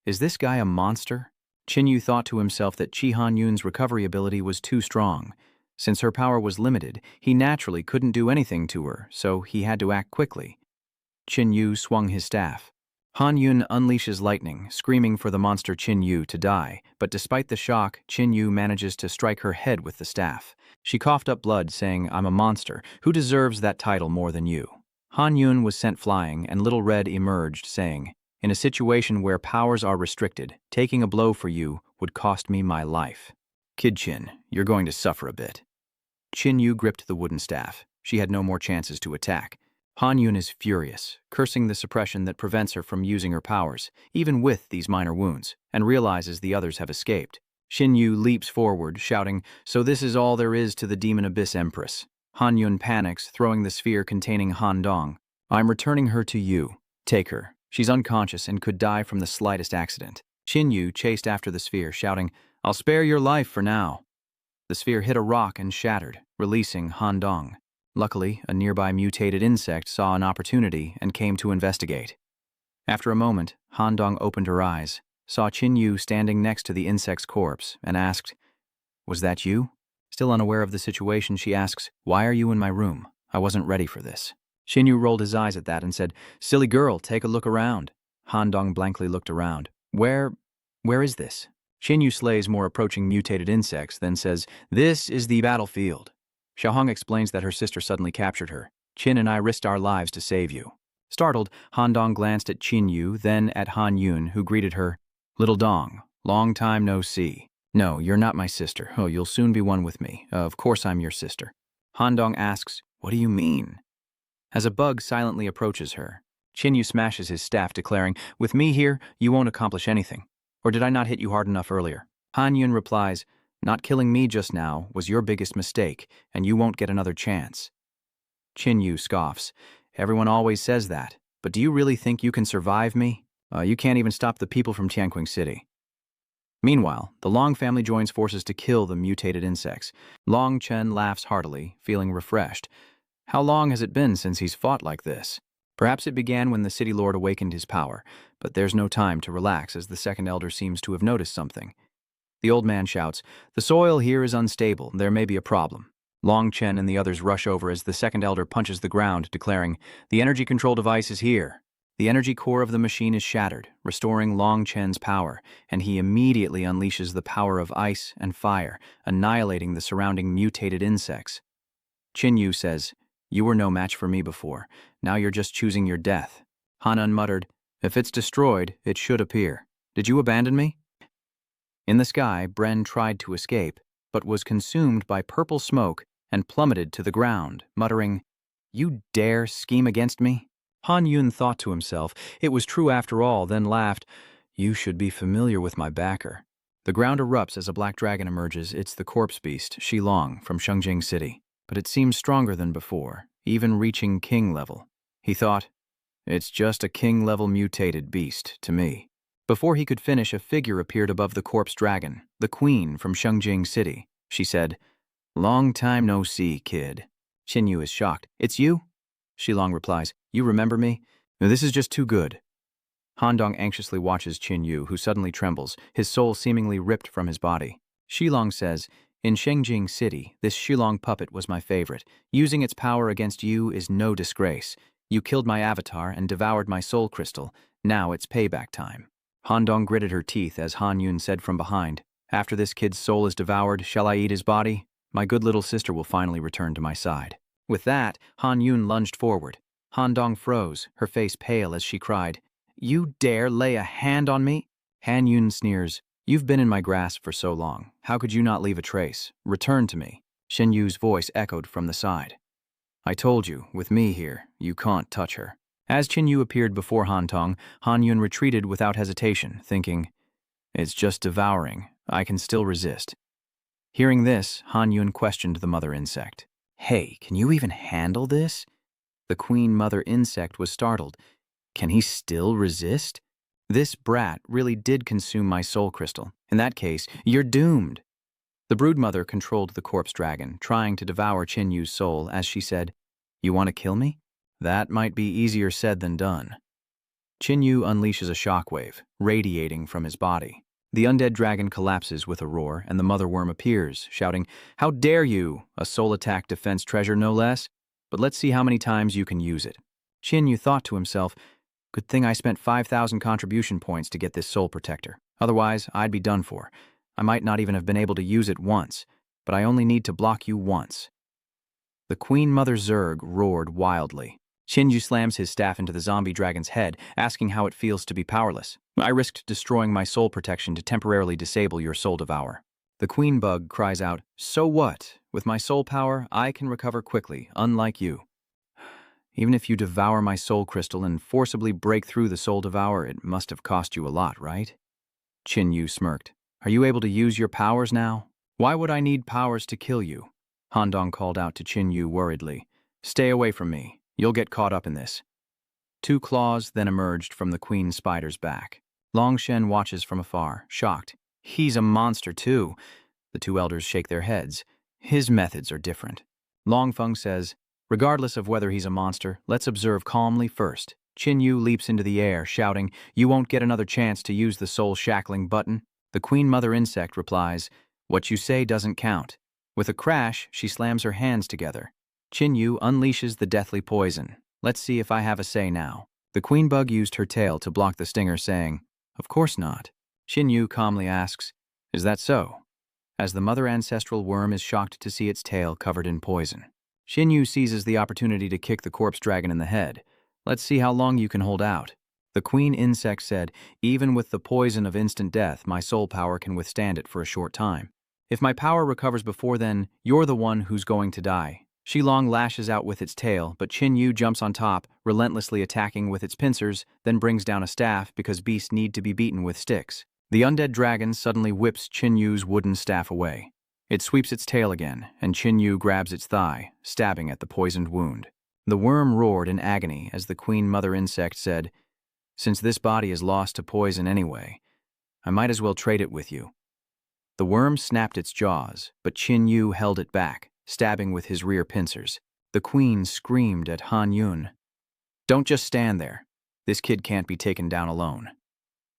Is this guy a monster? Qin thought to himself that Han Yun's recovery ability was too strong. Since her power was limited, he naturally couldn't do anything to her, so he had to act quickly. Qin swung his staff. Han Yun unleashes lightning, screaming for the monster Qin to die, but despite the shock, Qin manages to strike her head with the staff. She coughed up blood, saying, "I'm a monster. Who deserves that title more than you?" Han Yun was sent flying, and Little Red emerged, saying, "In a situation where powers are restricted, taking a blow for you would cost me my life. Kid Qin, you're going to suffer a bit." Qin gripped the wooden staff. She had no more chances to attack. Han Yun is furious, cursing the suppression that prevents her from using her powers, even with these minor wounds, and realizes the others have escaped. Qin leaps forward, shouting, "So this is all there is to the Demon Abyss Empress." Han Yun panics, throwing the sphere containing Han Dong. "I'm returning her to you. Take her. She's unconscious and could die from the slightest accident." Qin chased after the sphere, shouting, "I'll spare your life for now." The sphere hit a rock and shattered, releasing Han Dong. Luckily, a nearby mutated insect saw an opportunity and came to investigate. After a moment, Han Dong opened her eyes, saw Qin standing next to the insect's corpse, and asked, "Was that you?" Still unaware of the situation, she asks, "Why are you in my room? I wasn't ready for this." Qin rolled his eyes at that and said, "Silly girl, take a look around." Han Dong blankly looked around. Where is this?" Qin slays more approaching mutated insects, then says, "This is the battlefield." Xiaohong explains that her sister suddenly captured her. "Qin and I risked our lives to save you." Startled, Han Dong glanced at Qin, then at Han Yun, who greeted her, "Little Dong, long time no see." "No, you're not my sister. Oh, you'll soon be one with me. Of course I'm your sister." Han Dong asks, "What do you mean?" As a bug silently approaches her, Qin smashes his staff, declaring, "With me here, you won't accomplish anything. Or did I not hit you hard enough earlier?" Han Yun replies, "Not killing me just now was your biggest mistake, and you won't get another chance." Qin scoffs, "Everyone always says that, but do you really think you can survive me? You can't even stop the people from Tianqing City." Meanwhile, the Long family joins forces to kill the mutated insects. Long Chen laughs heartily, feeling refreshed. How long has it been since he's fought like this? Perhaps it began when the City Lord awakened his power, but there's no time to relax as the second elder seems to have noticed something. The old man shouts, "The soil here is unstable. There may be a problem." Long Chen and the others rush over as the second elder punches the ground, declaring, "The energy control device is here." The energy core of the machine is shattered, restoring Long Chen's power, and he immediately unleashes the power of ice and fire, annihilating the surrounding mutated insects. Qin Yu says, "You were no match for me before. Now you're just choosing your death." Han Un muttered, "If it's destroyed, it should appear. Did you abandon me?" In the sky, Bren tried to escape, but was consumed by purple smoke and plummeted to the ground, muttering, "You dare scheme against me?" Han Yun thought to himself, it was true after all, then laughed, "You should be familiar with my backer." The ground erupts as a black dragon emerges. It's the corpse beast, Shilong, from Shengjing City. But it seems stronger than before, even reaching king level. He thought, "It's just a king-level mutated beast to me." Before he could finish, a figure appeared above the corpse dragon, the queen from Shengjing City. She said, "Long time no see, kid." Qin Yu is shocked. "It's you?" Shilong replies, "You remember me? This is just too good." Han Dong anxiously watches Qin Yu, who suddenly trembles, his soul seemingly ripped from his body. Shilong says, "In Shengjing City, this Shilong puppet was my favorite. Using its power against you is no disgrace. You killed my avatar and devoured my soul crystal. Now it's payback time." Han Dong gritted her teeth as Han Yun said from behind, "After this kid's soul is devoured, shall I eat his body? My good little sister will finally return to my side." With that, Han Yun lunged forward. Han Dong froze, her face pale as she cried, "You dare lay a hand on me?" Han Yun sneers, "You've been in my grasp for so long. How could you not leave a trace? Return to me." Shen Yu's voice echoed from the side. "I told you, with me here, you can't touch her." As Qin Yu appeared before Han Tong, Han Yun retreated without hesitation, thinking, "It's just devouring. I can still resist." Hearing this, Han Yun questioned the mother insect. "Hey, can you even handle this?" The queen mother insect was startled. "Can he still resist? This brat really did consume my soul crystal. In that case, you're doomed." The broodmother controlled the corpse dragon, trying to devour Qin Yu's soul, as she said, "You want to kill me? That might be easier said than done." Qin Yu unleashes a shockwave, radiating from his body. The undead dragon collapses with a roar, and the mother worm appears, shouting, "How dare you! A soul attack defense treasure, no less. But let's see how many times you can use it." Qin Yu thought to himself, "Good thing I spent 5,000 contribution points to get this soul protector. Otherwise, I'd be done for. I might not even have been able to use it once, but I only need to block you once." The Queen Mother Zerg roared wildly. Qin Yu slams his staff into the zombie dragon's head, asking how it feels to be powerless. "I risked destroying my soul protection to temporarily disable your soul devour." The queen bug cries out, "So what? With my soul power, I can recover quickly, unlike you." "Even if you devour my soul crystal and forcibly break through the soul devour, it must have cost you a lot, right?" Qin Yu smirked. "Are you able to use your powers now? Why would I need powers to kill you?" Han Dong called out to Qin Yu worriedly, "Stay away from me. You'll get caught up in this." Two claws then emerged from the queen spider's back. Long Shen watches from afar, shocked. "He's a monster too." The two elders shake their heads. "His methods are different." Long Feng says, "Regardless of whether he's a monster, let's observe calmly first." Qin Yu leaps into the air, shouting, "You won't get another chance to use the soul shackling button." The queen mother insect replies, "What you say doesn't count." With a crash, she slams her hands together. Qin Yu unleashes the deathly poison. "Let's see if I have a say now." The queen bug used her tail to block the stinger, saying, "Of course not." Qin Yu calmly asks, "Is that so?" As the mother ancestral worm is shocked to see its tail covered in poison. Qin Yu seizes the opportunity to kick the corpse dragon in the head. "Let's see how long you can hold out." The queen insect said, "Even with the poison of instant death, my soul power can withstand it for a short time. If my power recovers before then, you're the one who's going to die." Shilong lashes out with its tail, but Qin Yu jumps on top, relentlessly attacking with its pincers, then brings down a staff because beasts need to be beaten with sticks. The undead dragon suddenly whips Qin Yu's wooden staff away. It sweeps its tail again, and Qin Yu grabs its thigh, stabbing at the poisoned wound. The worm roared in agony as the queen mother insect said, "Since this body is lost to poison anyway, I might as well trade it with you." The worm snapped its jaws, but Qin Yu held it back, stabbing with his rear pincers. The queen screamed at Han Yun, "Don't just stand there. This kid can't be taken down alone.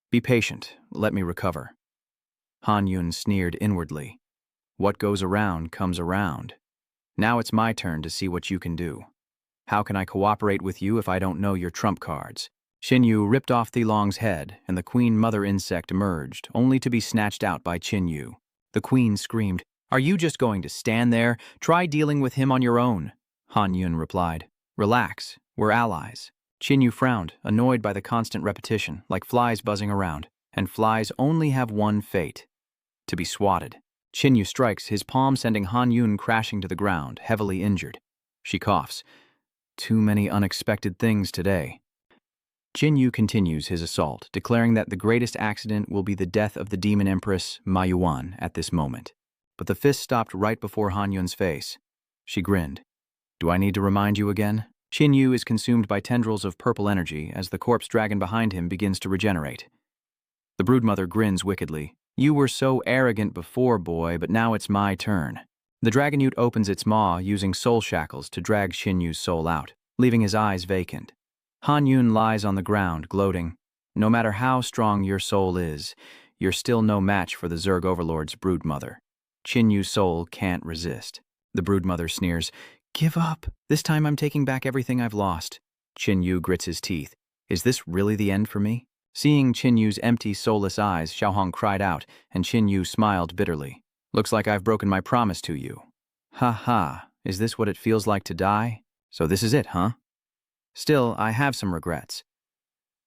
Be patient, let me recover." Han Yun sneered inwardly. "What goes around comes around. Now it's my turn to see what you can do. How can I cooperate with you if I don't know your trump cards?" Qinyu ripped off Thelong's head, and the queen mother insect emerged, only to be snatched out by Qinyu. The queen screamed, "Are you just going to stand there? Try dealing with him on your own." Han Yun replied, "Relax, we're allies." Qinyu frowned, annoyed by the constant repetition, like flies buzzing around, and flies only have one fate: to be swatted. Qinyu strikes, his palm sending Han Yun crashing to the ground, heavily injured. She coughs. Too many unexpected things today. Qinyu continues his assault, declaring that the greatest accident will be the death of the demon empress Ma Yuan at this moment. But the fist stopped right before Han Yun's face. She grinned. "Do I need to remind you again?" Qinyu is consumed by tendrils of purple energy as the corpse dragon behind him begins to regenerate. The broodmother grins wickedly. "You were so arrogant before, boy, but now it's my turn." The dragonute opens its maw using soul shackles to drag Qinyu's soul out, leaving his eyes vacant. Han Yun lies on the ground, gloating. "No matter how strong your soul is, you're still no match for the Zerg Overlord's broodmother. Qinyu's soul can't resist." The broodmother sneers. "Give up. This time I'm taking back everything I've lost." Qinyu grits his teeth. "Is this really the end for me?" Seeing Qinyu's empty, soulless eyes, Xiaohong cried out, and Qinyu smiled bitterly. "Looks like I've broken my promise to you." "Ha ha, is this what it feels like to die? So this is it, huh? Still, I have some regrets."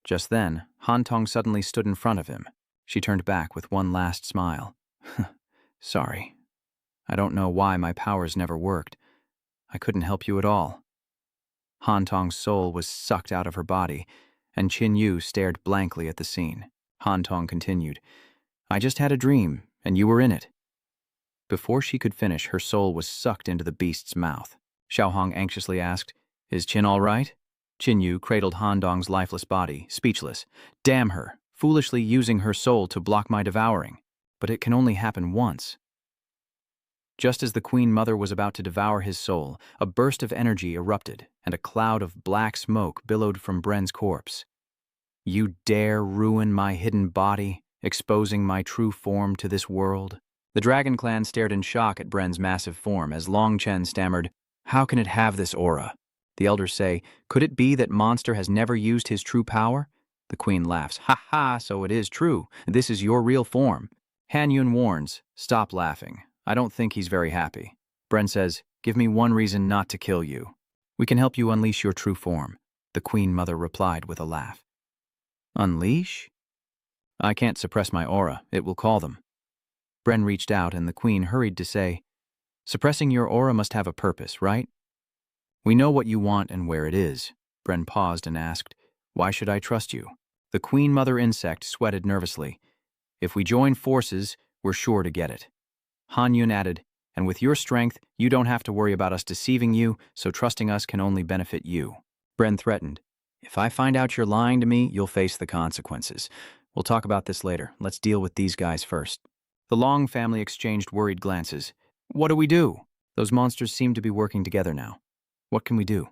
Just then, Han Tong suddenly stood in front of him. She turned back with one last smile. "Sorry. I don't know why my powers never worked. I couldn't help you at all." Han Tong's soul was sucked out of her body, and Qinyu stared blankly at the scene. Han Tong continued, "I just had a dream, and you were in it." Before she could finish, her soul was sucked into the beast's mouth. Xiaohong anxiously asked, "Is Qin all right?" Qinyu cradled Han Dong's lifeless body, speechless. "Damn her, foolishly using her soul to block my devouring. But it can only happen once." Just as the Queen Mother was about to devour his soul, a burst of energy erupted, and a cloud of black smoke billowed from Bren's corpse. "You dare ruin my hidden body, exposing my true form to this world?" The Dragon Clan stared in shock at Bren's massive form as Long Chen stammered, "How can it have this aura?" The elders say, "Could it be that monster has never used his true power?" The Queen laughs, "Ha ha, so it is true. This is your real form." Han Yun warns, "Stop laughing. I don't think he's very happy." Bren says, "Give me one reason not to kill you. We can help you unleash your true form." The Queen Mother replied with a laugh. "Unleash?" "I can't suppress my aura. It will call them." Bren reached out and the Queen hurried to say, "Suppressing your aura must have a purpose, right?" "We know what you want and where it is." Bren paused and asked, "Why should I trust you?" The Queen Mother insect sweated nervously. "If we join forces, we're sure to get it." Han Yun added, "And with your strength, you don't have to worry about us deceiving you, so trusting us can only benefit you." Bren threatened, "If I find out you're lying to me, you'll face the consequences. We'll talk about this later. Let's deal with these guys first." The Long family exchanged worried glances. "What do we do?" "Those monsters seem to be working together now. What can we do?"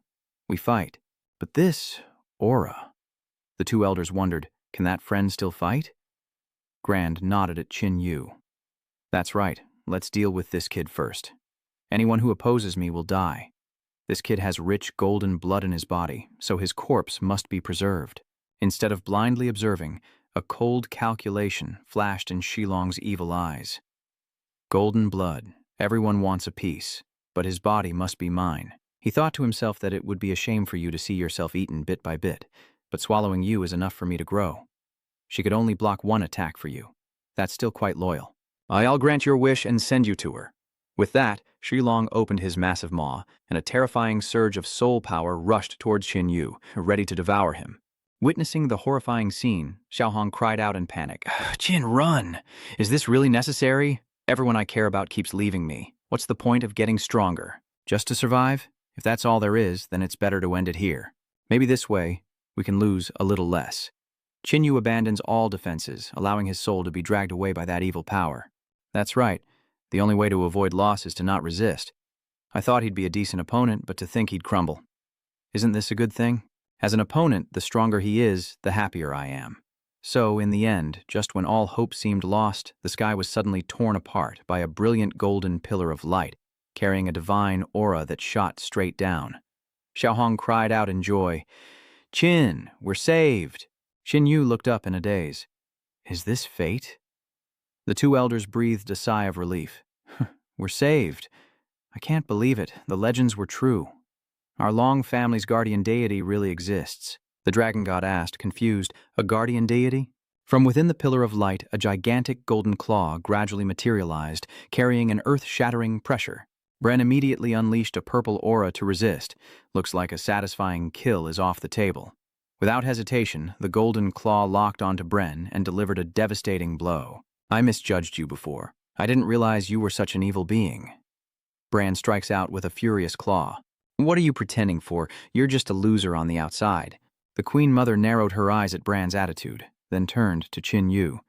"We fight. But this aura..." The two elders wondered, "Can that friend still fight?" Grand nodded at Qinyu. "That's right. Let's deal with this kid first. Anyone who opposes me will die. This kid has rich golden blood in his body, so his corpse must be preserved." Instead of blindly observing, a cold calculation flashed in Shilong's evil eyes. "Golden blood. Everyone wants a piece, but his body must be mine." He thought to himself that it would be a shame for you to see yourself eaten bit by bit, but swallowing you is enough for me to grow. She could only block one attack for you. That's still quite loyal. I'll grant your wish and send you to her." With that, Shilong opened his massive maw, and a terrifying surge of soul power rushed towards Qinyu, ready to devour him. Witnessing the horrifying scene, Xiaohong cried out in panic, "Qin, run! Is this really necessary? Everyone I care about keeps leaving me. What's the point of getting stronger? Just to survive? If that's all there is, then it's better to end it here. Maybe this way, we can lose a little less." Qinyu abandons all defenses, allowing his soul to be dragged away by that evil power. That's right. The only way to avoid loss is to not resist. I thought he'd be a decent opponent, but to think he'd crumble. Isn't this a good thing? As an opponent, the stronger he is, the happier I am. So, in the end, just when all hope seemed lost, the sky was suddenly torn apart by a brilliant golden pillar of light, carrying a divine aura that shot straight down. Xiaohong cried out in joy, "Chin, we're saved!" Chin Yu looked up in a daze. Is this fate? The two elders breathed a sigh of relief. We're saved. I can't believe it. The legends were true. Our long family's guardian deity really exists. The dragon god asked, confused. A guardian deity? From within the pillar of light, a gigantic golden claw gradually materialized, carrying an earth-shattering pressure. Bren immediately unleashed a purple aura to resist. Looks like a satisfying kill is off the table. Without hesitation, the golden claw locked onto Bren and delivered a devastating blow. I misjudged you before. I didn't realize you were such an evil being. Bran strikes out with a furious claw. What are you pretending for? You're just a loser on the outside. The Queen Mother narrowed her eyes at Bran's attitude, then turned to Chin Yu.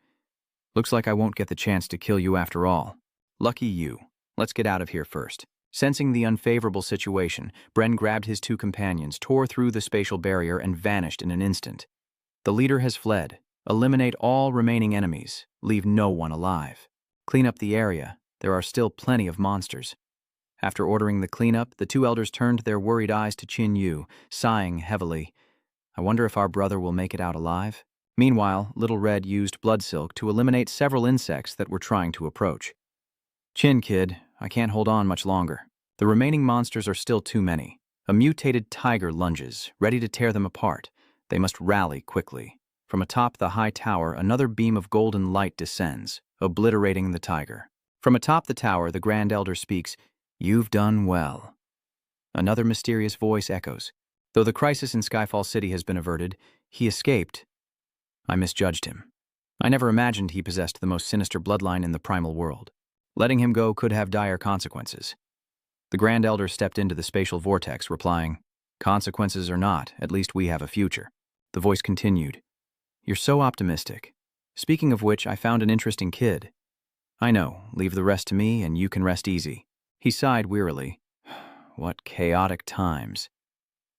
Looks like I won't get the chance to kill you after all. Lucky you. Let's get out of here first. Sensing the unfavorable situation, Bren grabbed his two companions, tore through the spatial barrier, and vanished in an instant. The leader has fled. Eliminate all remaining enemies. Leave no one alive. Clean up the area. There are still plenty of monsters. After ordering the cleanup, the two elders turned their worried eyes to Chin Yu, sighing heavily. I wonder if our brother will make it out alive. Meanwhile, Little Red used blood silk to eliminate several insects that were trying to approach. Chin, kid, I can't hold on much longer. The remaining monsters are still too many. A mutated tiger lunges, ready to tear them apart. They must rally quickly. From atop the high tower, another beam of golden light descends, obliterating the tiger. From atop the tower, the Grand Elder speaks, "You've done well." Another mysterious voice echoes. Though the crisis in Skyfall City has been averted, he escaped. I misjudged him. I never imagined he possessed the most sinister bloodline in the primal world. Letting him go could have dire consequences. The Grand Elder stepped into the spatial vortex, replying, "Consequences or not, at least we have a future." The voice continued, "You're so optimistic. Speaking of which, I found an interesting kid." "I know, leave the rest to me and you can rest easy." He sighed wearily. What chaotic times.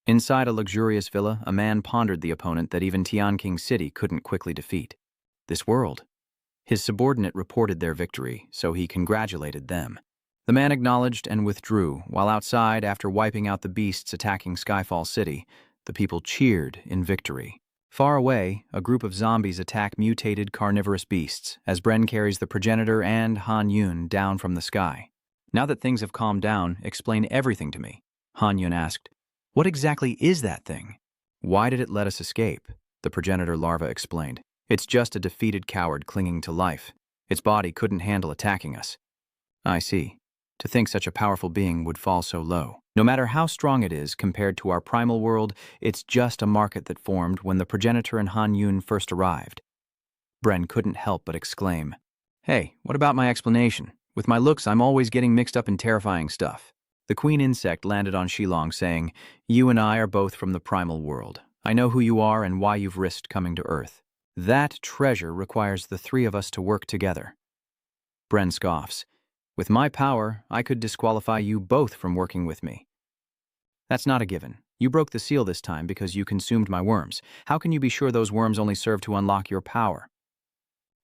Inside a luxurious villa, a man pondered the opponent that even Tianqing City couldn't quickly defeat. This world. His subordinate reported their victory, so he congratulated them. The man acknowledged and withdrew, while outside, after wiping out the beasts attacking Skyfall City, the people cheered in victory. Far away, a group of zombies attack mutated carnivorous beasts, as Bren carries the progenitor and Han Yun down from the sky. Now that things have calmed down, explain everything to me. Han Yun asked, "What exactly is that thing?" "Why did it let us escape?" The progenitor larva explained. "It's just a defeated coward clinging to life. Its body couldn't handle attacking us." "I see. To think such a powerful being would fall so low. No matter how strong it is compared to our primal world, it's just a market that formed when the progenitor and Han Yun first arrived." Bren couldn't help but exclaim, "Hey, what about my explanation? With my looks, I'm always getting mixed up in terrifying stuff." The queen insect landed on Shilong, saying, "You and I are both from the primal world. I know who you are and why you've risked coming to Earth. That treasure requires the three of us to work together." Bren scoffs. "With my power, I could disqualify you both from working with me." "That's not a given. You broke the seal this time because you consumed my worms. How can you be sure those worms only serve to unlock your power?"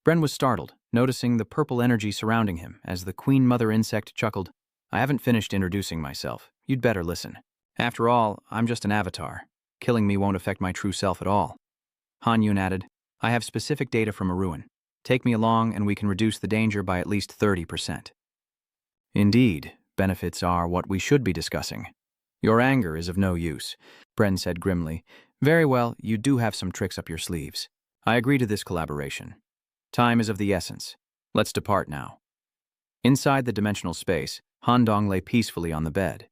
Bren was startled, noticing the purple energy surrounding him, as the Queen Mother insect chuckled. "I haven't finished introducing myself. You'd better listen. After all, I'm just an avatar. Killing me won't affect my true self at all." Han Yun added, "I have specific data from a ruin. Take me along and we can reduce the danger by at least 30%. "Indeed, benefits are what we should be discussing. Your anger is of no use," Bren said grimly. "Very well, you do have some tricks up your sleeves. I agree to this collaboration. Time is of the essence. Let's depart now." Inside the dimensional space, Handong lay peacefully on the bed.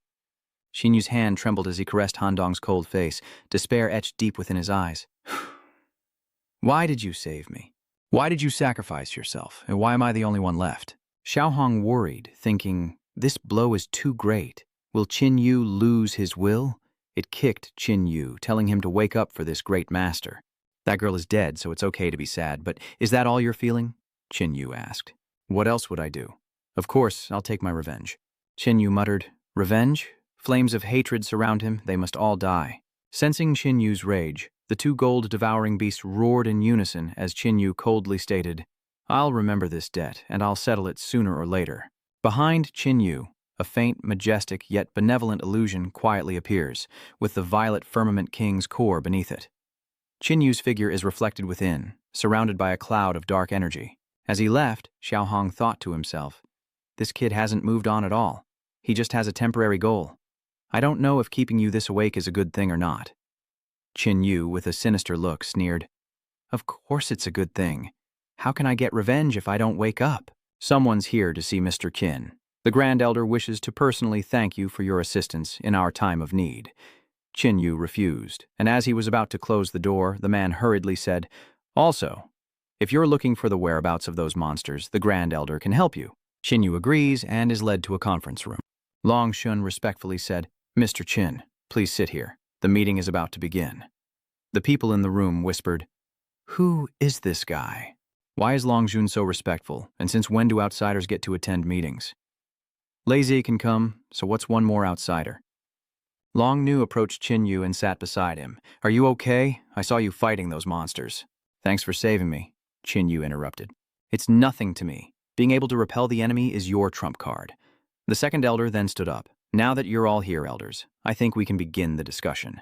Xinyu's hand trembled as he caressed Handong's cold face, despair etched deep within his eyes. "Why did you save me? Why did you sacrifice yourself, and why am I the only one left?" Xiaohong worried, thinking, this blow is too great. Will Qin Yu lose his will? It kicked Qin Yu, telling him to wake up for this great master. "That girl is dead, so it's okay to be sad, but is that all you're feeling?" Qin Yu asked. "What else would I do? Of course, I'll take my revenge." Qin Yu muttered, "Revenge?" Flames of hatred surround him, they must all die. Sensing Qin Yu's rage, the two gold-devouring beasts roared in unison as Qin Yu coldly stated, "I'll remember this debt, and I'll settle it sooner or later." Behind Qin Yu, A faint, majestic, yet benevolent illusion quietly appears, with the violet firmament king's core beneath it. Qinyu's figure is reflected within, surrounded by a cloud of dark energy. As he left, Xiaohong thought to himself, "This kid hasn't moved on at all. He just has a temporary goal. I don't know if keeping you this awake is a good thing or not." Qinyu, with a sinister look, sneered, "Of course it's a good thing. How can I get revenge if I don't wake up?" "Someone's here to see Mr. Qin. The Grand Elder wishes to personally thank you for your assistance in our time of need." Qinyu refused, and as he was about to close the door, the man hurriedly said, "Also, if you're looking for the whereabouts of those monsters, the Grand Elder can help you." Qinyu agrees and is led to a conference room. Long Shun respectfully said, "Mr. Qin, please sit here. The meeting is about to begin." The people in the room whispered, "Who is this guy? Why is Long Jun so respectful, and since when do outsiders get to attend meetings?" "Lazy can come, so what's one more outsider?" Long Nu approached Qinyu and sat beside him. "Are you okay? I saw you fighting those monsters." "Thanks for saving me," Qinyu interrupted. "It's nothing to me. Being able to repel the enemy is your trump card." The second elder then stood up. "Now that you're all here, elders, I think we can begin the discussion."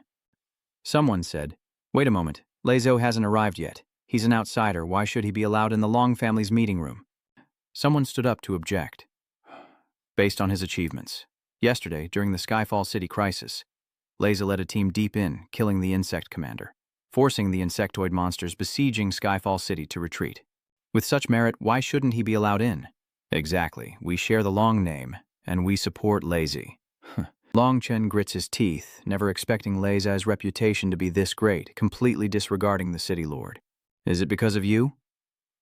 Someone said, "Wait a moment, Lezo hasn't arrived yet. He's an outsider. Why should he be allowed in the Long family's meeting room?" Someone stood up to object. "Based on his achievements. Yesterday, during the Skyfall City crisis, Leza led a team deep in, killing the insect commander, forcing the insectoid monsters besieging Skyfall City to retreat. With such merit, why shouldn't he be allowed in?" "Exactly. We share the Long name, and we support Lazy." Long Chen grits his teeth, never expecting Leza's reputation to be this great, completely disregarding the city lord. "Is it because of you?"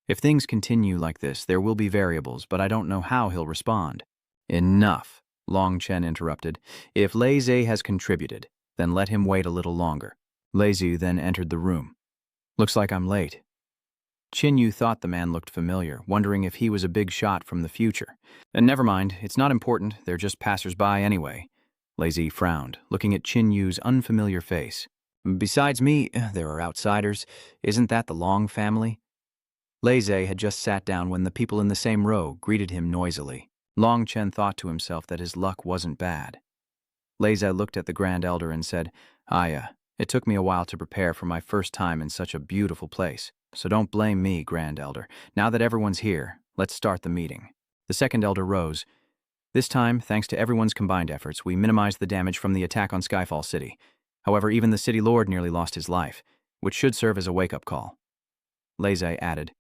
"If things continue like this, there will be variables, but I don't know how he'll respond." "Enough," Long Chen interrupted. "If Lazy has contributed, then let him wait a little longer." Lazy then entered the room. "Looks like I'm late." Qinyu thought the man looked familiar, wondering if he was a big shot from the future. "And never mind, it's not important, they're just passers-by anyway." Lazy frowned, looking at Qinyu's unfamiliar face. "Besides me, there are outsiders. Isn't that the Long family?" Lazy had just sat down when the people in the same row greeted him noisily. Long Chen thought to himself that his luck wasn't bad. Lazy looked at the Grand Elder and said, "Aya, it took me a while to prepare for my first time in such a beautiful place. So don't blame me, Grand Elder. Now that everyone's here, let's start the meeting." The second elder rose. "This time, thanks to everyone's combined efforts, we minimized the damage from the attack on Skyfall City. However, even the city lord nearly lost his life, which should serve as a wake-up call." Lazy added,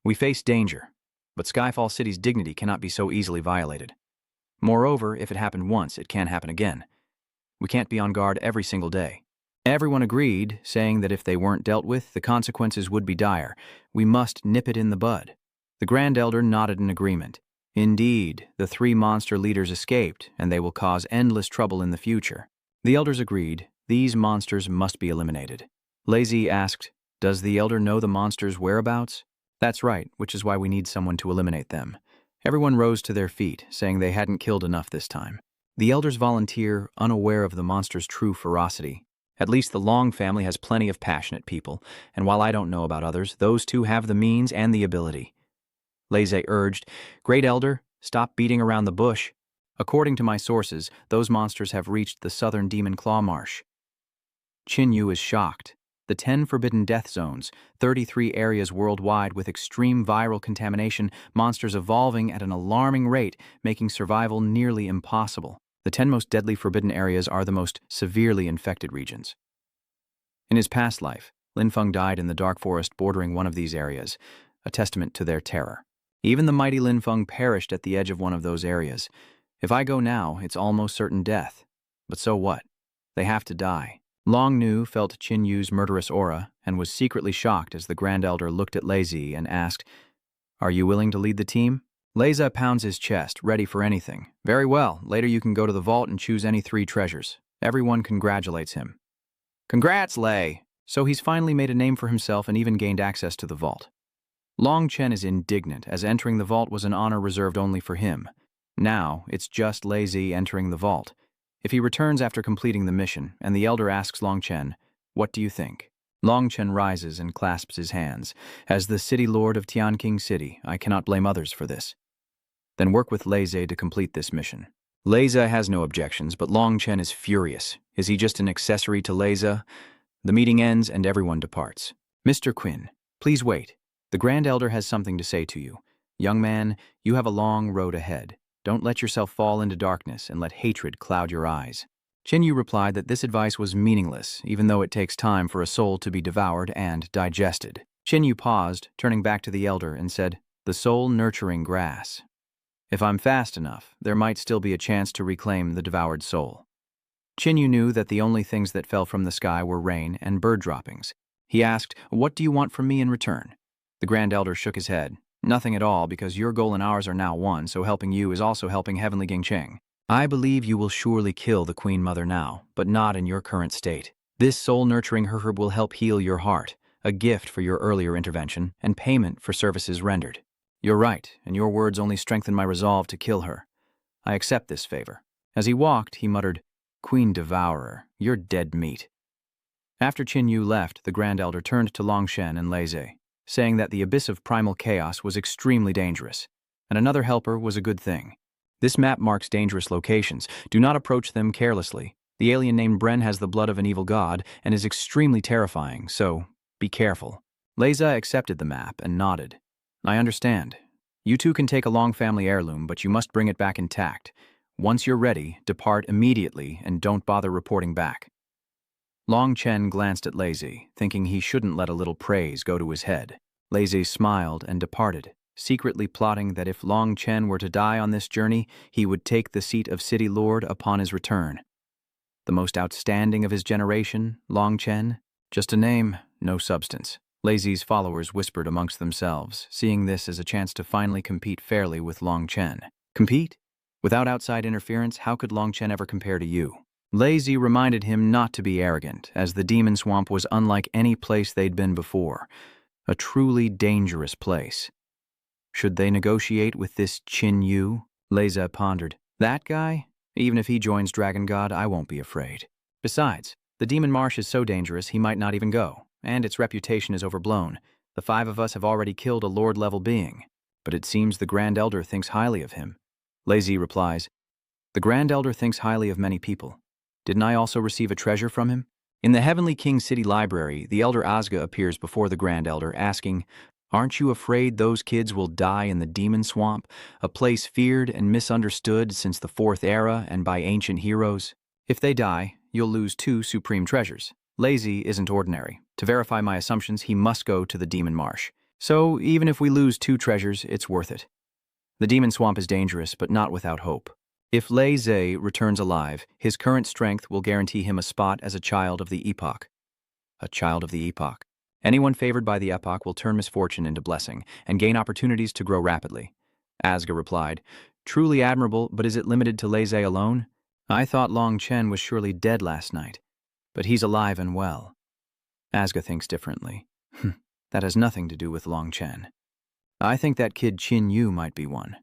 "We face danger, but Skyfall City's dignity cannot be so easily violated. Moreover, if it happened once, it can happen again. We can't be on guard every single day." Everyone agreed, saying that if they weren't dealt with, the consequences would be dire. We must nip it in the bud. The Grand Elder nodded in agreement. Indeed, the three monster leaders escaped, and they will cause endless trouble in the future. The elders agreed. These monsters must be eliminated. Lazy asked, "Does the elder know the monsters' whereabouts?" "That's right, which is why we need someone to eliminate them." Everyone rose to their feet, saying they hadn't killed enough this time. The elders volunteer, unaware of the monster's true ferocity. "At least the Long family has plenty of passionate people, and while I don't know about others, those two have the means and the ability." Lazy urged, "Great Elder, stop beating around the bush. According to my sources, those monsters have reached the southern Demon Claw Marsh." Qinyu is shocked. The 10 forbidden death zones, 33 areas worldwide with extreme viral contamination, monsters evolving at an alarming rate, making survival nearly impossible. The 10 most deadly forbidden areas are the most severely infected regions. In his past life, Lin Feng died in the dark forest bordering one of these areas, a testament to their terror. Even the mighty Lin Feng perished at the edge of one of those areas. If I go now, it's almost certain death. But so what? They have to die. Long Nu felt Qinyu's murderous aura and was secretly shocked as the Grand Elder looked at Lazy and asked, "Are you willing to lead the team?" Leza pounds his chest, ready for anything. "Very well, later you can go to the vault and choose any 3 treasures." Everyone congratulates him. "Congrats, Lei!" So he's finally made a name for himself and even gained access to the vault. Long Chen is indignant, as entering the vault was an honor reserved only for him. Now, it's just Lazy entering the vault. If he returns after completing the mission, and the elder asks Long Chen, "What do you think?" Long Chen rises and clasps his hands. "As the city lord of Tianqing City, I cannot blame others for this." "Then work with Lazy to complete this mission." Leza has no objections, but Long Chen is furious. Is he just an accessory to Leza? The meeting ends and everyone departs. Mr. Quinn, please wait. The Grand Elder has something to say to you. Young man, you have a long road ahead. Don't let yourself fall into darkness and let hatred cloud your eyes. Qin Yu replied that this advice was meaningless, even though it takes time for a soul to be devoured and digested. Qin Yu paused, turning back to the elder, and said, "The soul-nurturing grass. If I'm fast enough, there might still be a chance to reclaim the devoured soul." Qin Yu knew that the only things that fell from the sky were rain and bird droppings. He asked, "What do you want from me in return?" The Grand Elder shook his head. "Nothing at all, because your goal and ours are now one, so helping you is also helping Heavenly Gingcheng. I believe you will surely kill the Queen Mother now, but not in your current state. This soul-nurturing herb will help heal your heart, a gift for your earlier intervention, and payment for services rendered. You're right, and your words only strengthen my resolve to kill her. I accept this favor." As he walked, he muttered, "Queen Devourer, you're dead meat." After Qin Yu left, the Grand Elder turned to Long Shen and Leze, saying that the abyss of primal chaos was extremely dangerous, and another helper was a good thing. This map marks dangerous locations. Do not approach them carelessly. The alien named Bren has the blood of an evil god and is extremely terrifying, so be careful. Leza accepted the map and nodded. "I understand. You two can take a long family heirloom, but you must bring it back intact. Once you're ready, depart immediately and don't bother reporting back." Long Chen glanced at Lazy, thinking he shouldn't let a little praise go to his head. Lazy smiled and departed, secretly plotting that if Long Chen were to die on this journey, he would take the seat of City Lord upon his return. The most outstanding of his generation, Long Chen? Just a name, no substance. Lazy's followers whispered amongst themselves, seeing this as a chance to finally compete fairly with Long Chen. Compete? Without outside interference, how could Long Chen ever compare to you? Lazy reminded him not to be arrogant, as the Demon Swamp was unlike any place they'd been before. A truly dangerous place. Should they negotiate with this Qin Yu? Leza pondered. That guy? Even if he joins Dragon God, I won't be afraid. Besides, the Demon Marsh is so dangerous he might not even go, and its reputation is overblown. The 5 of us have already killed a Lord-level being, but it seems the Grand Elder thinks highly of him. Lazy replies, "The Grand Elder thinks highly of many people. Didn't I also receive a treasure from him?" In the Heavenly King City Library, the Elder Azga appears before the Grand Elder, asking, "Aren't you afraid those kids will die in the Demon Swamp, a place feared and misunderstood since the 4th Era and by ancient heroes? If they die, you'll lose 2 supreme treasures. Lazy isn't ordinary. To verify my assumptions, he must go to the Demon Marsh. So even if we lose 2 treasures, it's worth it. The Demon Swamp is dangerous, but not without hope. If Lei Zhe returns alive, his current strength will guarantee him a spot as a child of the Epoch." A child of the Epoch. Anyone favored by the Epoch will turn misfortune into blessing and gain opportunities to grow rapidly. Azga replied, "Truly admirable, but is it limited to Lei Zhe alone? I thought Long Chen was surely dead last night, but he's alive and well." Azga thinks differently. That has nothing to do with Long Chen. I think that kid Qin Yu might be one.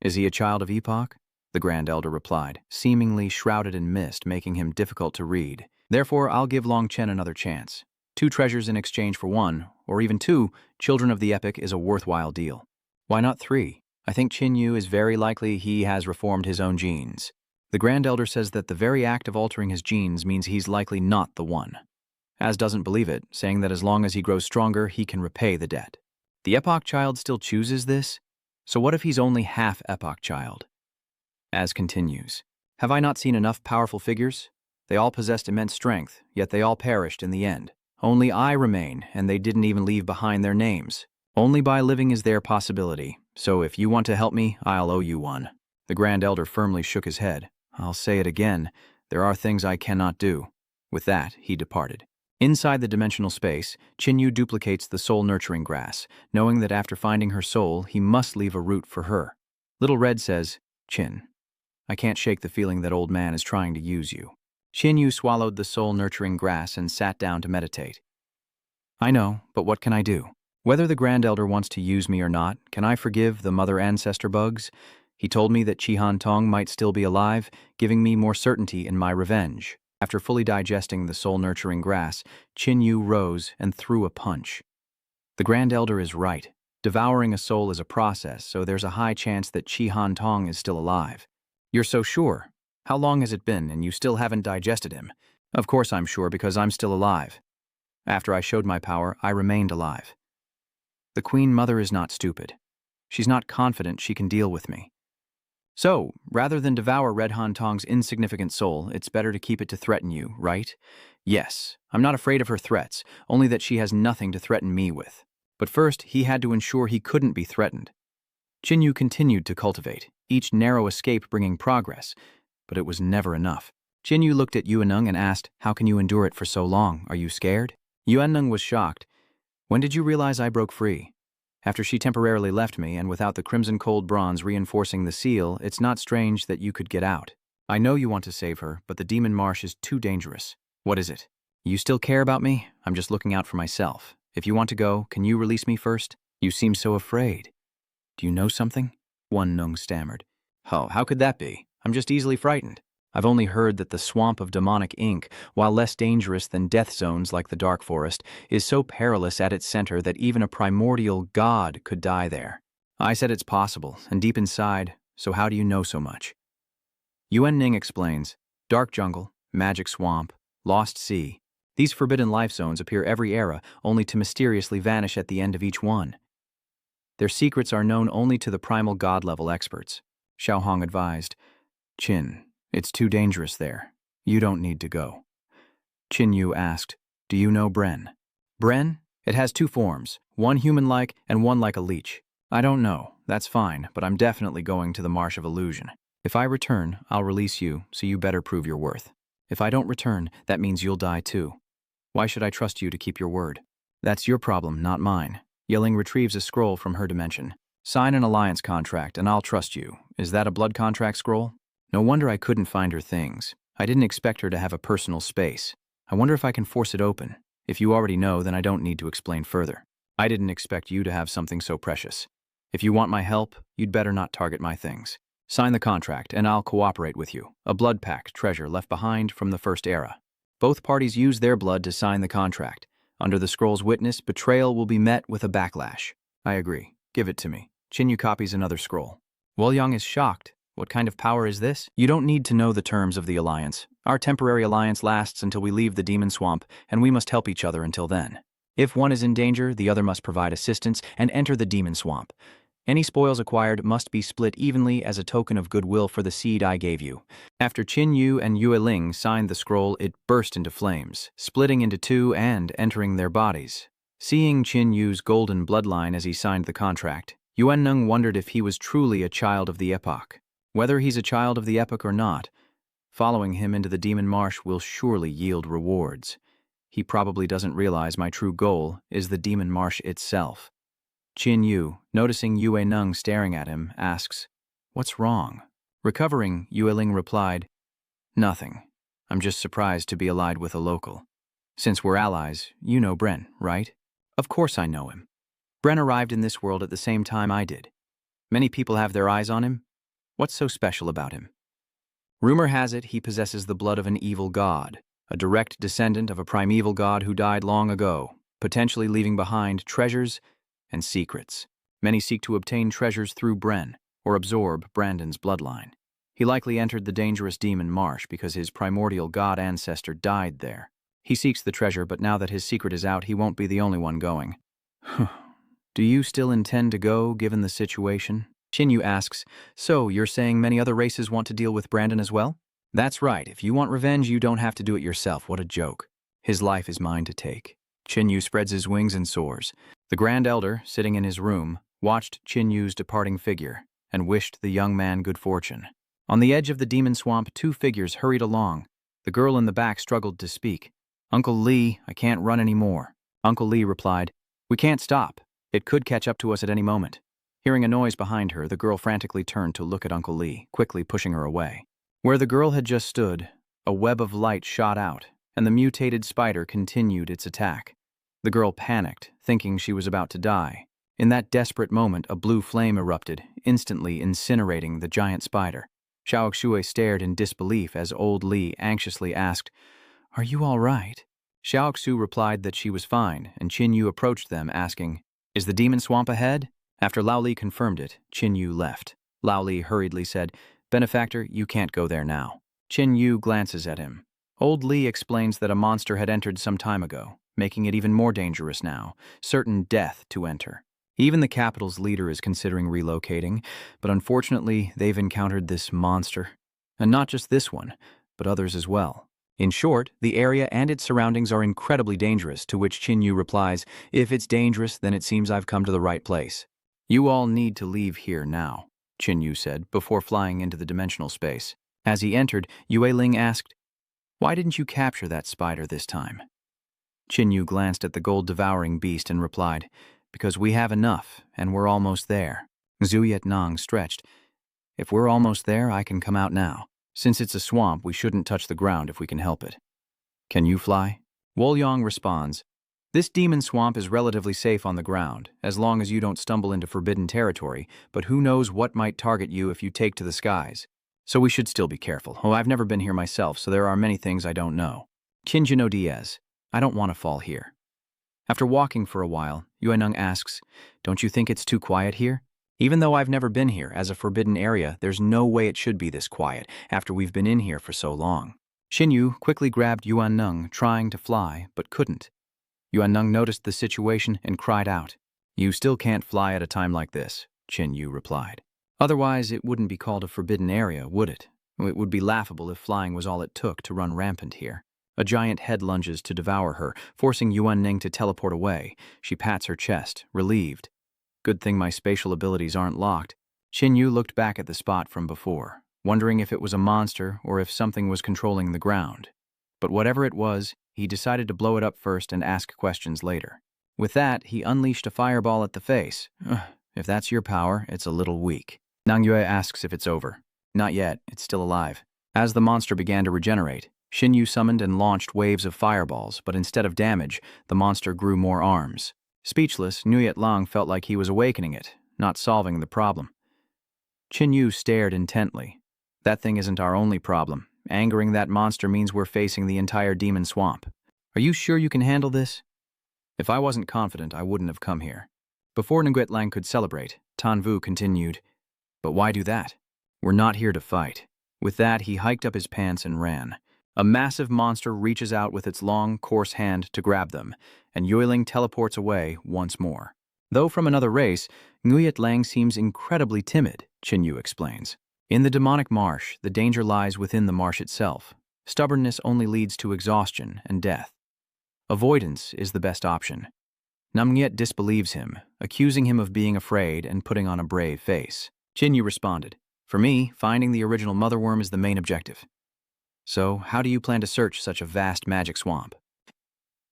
Is he a child of Epoch? The Grand Elder replied, seemingly shrouded in mist, making him difficult to read. Therefore, I'll give Long Chen another chance. 2 treasures in exchange for 1, or even 2, children of the Epic is a worthwhile deal. Why not 3? I think Qin Yu is very likely he has reformed his own genes. The Grand Elder says that the very act of altering his genes means he's likely not the one. Az doesn't believe it, saying that as long as he grows stronger, he can repay the debt. The Epoch Child still chooses this? So what if he's only half Epoch Child? Az continues, "Have I not seen enough powerful figures? They all possessed immense strength, yet they all perished in the end. Only I remain, and they didn't even leave behind their names. Only by living is there possibility, so if you want to help me, I'll owe you one." The Grand Elder firmly shook his head. "I'll say it again, there are things I cannot do." With that, he departed. Inside the dimensional space, Qin Yu duplicates the soul-nurturing grass, knowing that after finding her soul, he must leave a root for her. Little Red says, "Qin, I can't shake the feeling that old man is trying to use you." Qin Yu swallowed the soul-nurturing grass and sat down to meditate. "I know, but what can I do? Whether the Grand Elder wants to use me or not, can I forgive the mother ancestor bugs? He told me that Chihan Tong might still be alive, giving me more certainty in my revenge." After fully digesting the soul-nurturing grass, Qin Yu rose and threw a punch. The Grand Elder is right. Devouring a soul is a process, so there's a high chance that Chihan Tong is still alive. You're so sure. How long has it been and you still haven't digested him? Of course I'm sure because I'm still alive. After I showed my power, I remained alive. The Queen Mother is not stupid. She's not confident she can deal with me. So, rather than devour Red Han Tong's insignificant soul, it's better to keep it to threaten you, right? Yes, I'm not afraid of her threats, only that she has nothing to threaten me with. But first, he had to ensure he couldn't be threatened. Qin continued to cultivate, each narrow escape bringing progress, but it was never enough. Qin looked at Yuaneng and asked, "How can you endure it for so long? Are you scared?" Yuaneng was shocked. "When did you realize I broke free?" "After she temporarily left me, and without the crimson cold bronze reinforcing the seal, it's not strange that you could get out. I know you want to save her, but the demon marsh is too dangerous." "What is it?" "You still care about me? I'm just looking out for myself. If you want to go, can you release me first? You seem so afraid." "Do you know something?" Yuaneng stammered. "Oh, how could that be? I'm just easily frightened. I've only heard that the swamp of demonic ink, while less dangerous than death zones like the Dark Forest, is so perilous at its center that even a primordial god could die there. I said it's possible, and deep inside, so how do you know so much?" Yuaneng explains, "Dark jungle, magic swamp, lost sea. These forbidden life zones appear every era, only to mysteriously vanish at the end of each one. Their secrets are known only to the primal god-level experts." Xiaohong advised, "Qin, it's too dangerous there. You don't need to go." Qin Yu asked, "Do you know Bren?" "Bren? It has two forms, one human-like and one like a leech." "I don't know. That's fine, but I'm definitely going to the Marsh of Illusion. If I return, I'll release you, so you better prove your worth. If I don't return, that means you'll die too. Why should I trust you to keep your word?" "That's your problem, not mine." Yiling retrieves a scroll from her dimension. "Sign an alliance contract and I'll trust you. Is that a blood contract scroll?" No wonder I couldn't find her things. I didn't expect her to have a personal space. I wonder if I can force it open. If you already know, then I don't need to explain further. I didn't expect you to have something so precious. If you want my help, you'd better not target my things. Sign the contract and I'll cooperate with you. A blood pact treasure left behind from the First Era. Both parties use their blood to sign the contract. Under the scroll's witness, betrayal will be met with a backlash. I agree. Give it to me. Qin copies another scroll. Wolyang is shocked. What kind of power is this? You don't need to know the terms of the alliance. Our temporary alliance lasts until we leave the demon swamp, and we must help each other until then. If one is in danger, the other must provide assistance and enter the demon swamp. Any spoils acquired must be split evenly as a token of goodwill for the seed I gave you." After Qin Yu and Yue Ling signed the scroll, it burst into flames, splitting into two and entering their bodies. Seeing Qin Yu's golden bloodline as he signed the contract, Yuaneng wondered if he was truly a child of the epoch. Whether he's a child of the epoch or not, following him into the demon marsh will surely yield rewards. He probably doesn't realize my true goal is the demon marsh itself. Qin Yu, noticing Yuaneng staring at him, asks, "What's wrong?" Recovering, Yueling replied, "Nothing. I'm just surprised to be allied with a local. Since we're allies, you know Bren, right?" "Of course I know him. Bren arrived in this world at the same time I did. Many people have their eyes on him. What's so special about him?" "Rumor has it he possesses the blood of an evil god, a direct descendant of a primeval god who died long ago, potentially leaving behind treasures and secrets. Many seek to obtain treasures through Bren, or absorb Brandon's bloodline. He likely entered the dangerous demon marsh because his primordial god ancestor died there. He seeks the treasure, but now that his secret is out, he won't be the only one going." "Do you still intend to go, given the situation?" Qin Yu asks, "So, you're saying many other races want to deal with Brandon as well?" "That's right. If you want revenge, you don't have to do it yourself. What a joke. His life is mine to take." Qin Yu spreads his wings and soars. The Grand Elder, sitting in his room, watched Qin Yu's departing figure and wished the young man good fortune. On the edge of the demon swamp, two figures hurried along. The girl in the back struggled to speak. "Uncle Lee, I can't run anymore." Uncle Lee replied, "We can't stop. It could catch up to us at any moment." Hearing a noise behind her, the girl frantically turned to look at Uncle Lee, quickly pushing her away. Where the girl had just stood, a web of light shot out, and the mutated spider continued its attack. The girl panicked, thinking she was about to die. In that desperate moment, a blue flame erupted, instantly incinerating the giant spider. Xiaoxue stared in disbelief as old Li anxiously asked, "Are you all right?" Xiaoxu replied that she was fine, and Qin Yu approached them, asking, "Is the demon swamp ahead?" After Lao Li confirmed it, Qin Yu left. Lao Li hurriedly said, Benefactor, you can't go there now. Qin Yu glances at him. Old Li explains that a monster had entered some time ago, making it even more dangerous now, certain death to enter. Even the capital's leader is considering relocating, but unfortunately they've encountered this monster. And not just this one, but others as well. In short, the area and its surroundings are incredibly dangerous, to which Qin Yu replies, "If it's dangerous, then it seems I've come to the right place." "You all need to leave here now," Qin Yu said, before flying into the dimensional space. As he entered, Yue Ling asked, "Why didn't you capture that spider this time?" Qin Yu glanced at the gold-devouring beast and replied, "Because we have enough, and we're almost there." Zhu Yetnang stretched. "If we're almost there, I can come out now. Since it's a swamp, we shouldn't touch the ground if we can help it." "Can you fly?" Wolyang responds, "This demon swamp is relatively safe on the ground, as long as you don't stumble into forbidden territory, but who knows what might target you if you take to the skies. So we should still be careful. Oh, I've never been here myself, so there are many things I don't know." Qinjino Diaz, "I don't want to fall here." After walking for a while, Yueneng asks, "Don't you think it's too quiet here? Even though I've never been here, as a forbidden area, there's no way it should be this quiet, after we've been in here for so long." Xinyu quickly grabbed Yuaneng, trying to fly, but couldn't. Yuaneng noticed the situation and cried out. "You still can't fly at a time like this," Qinyu replied. "Otherwise, it wouldn't be called a forbidden area, would it? It would be laughable if flying was all it took to run rampant here." A giant head lunges to devour her, forcing Yuaneng to teleport away. She pats her chest, relieved. "Good thing my spatial abilities aren't locked." Qinyu looked back at the spot from before, wondering if it was a monster or if something was controlling the ground. But whatever it was, he decided to blow it up first and ask questions later. With that, he unleashed a fireball at the face. "If that's your power, it's a little weak." Nangyue asks if it's over. "Not yet, it's still alive." As the monster began to regenerate, Xinyu summoned and launched waves of fireballs, but instead of damage, the monster grew more arms. Speechless, Nuyet Lang felt like he was awakening it, not solving the problem. Qinyu stared intently. "That thing isn't our only problem. Angering that monster means we're facing the entire demon swamp. Are you sure you can handle this?" "If I wasn't confident, I wouldn't have come here." Before Nguyen Lang could celebrate, Tan Vu continued, "But why do that? We're not here to fight." With that, he hiked up his pants and ran. A massive monster reaches out with its long, coarse hand to grab them, and Yueling teleports away once more. Though from another race, Nguyet Lang seems incredibly timid, Qinyu explains. In the demonic marsh, the danger lies within the marsh itself. Stubbornness only leads to exhaustion and death. Avoidance is the best option. Namnyet disbelieves him, accusing him of being afraid and putting on a brave face. Qinyu responded, "For me, finding the original motherworm is the main objective." "So, how do you plan to search such a vast magic swamp?"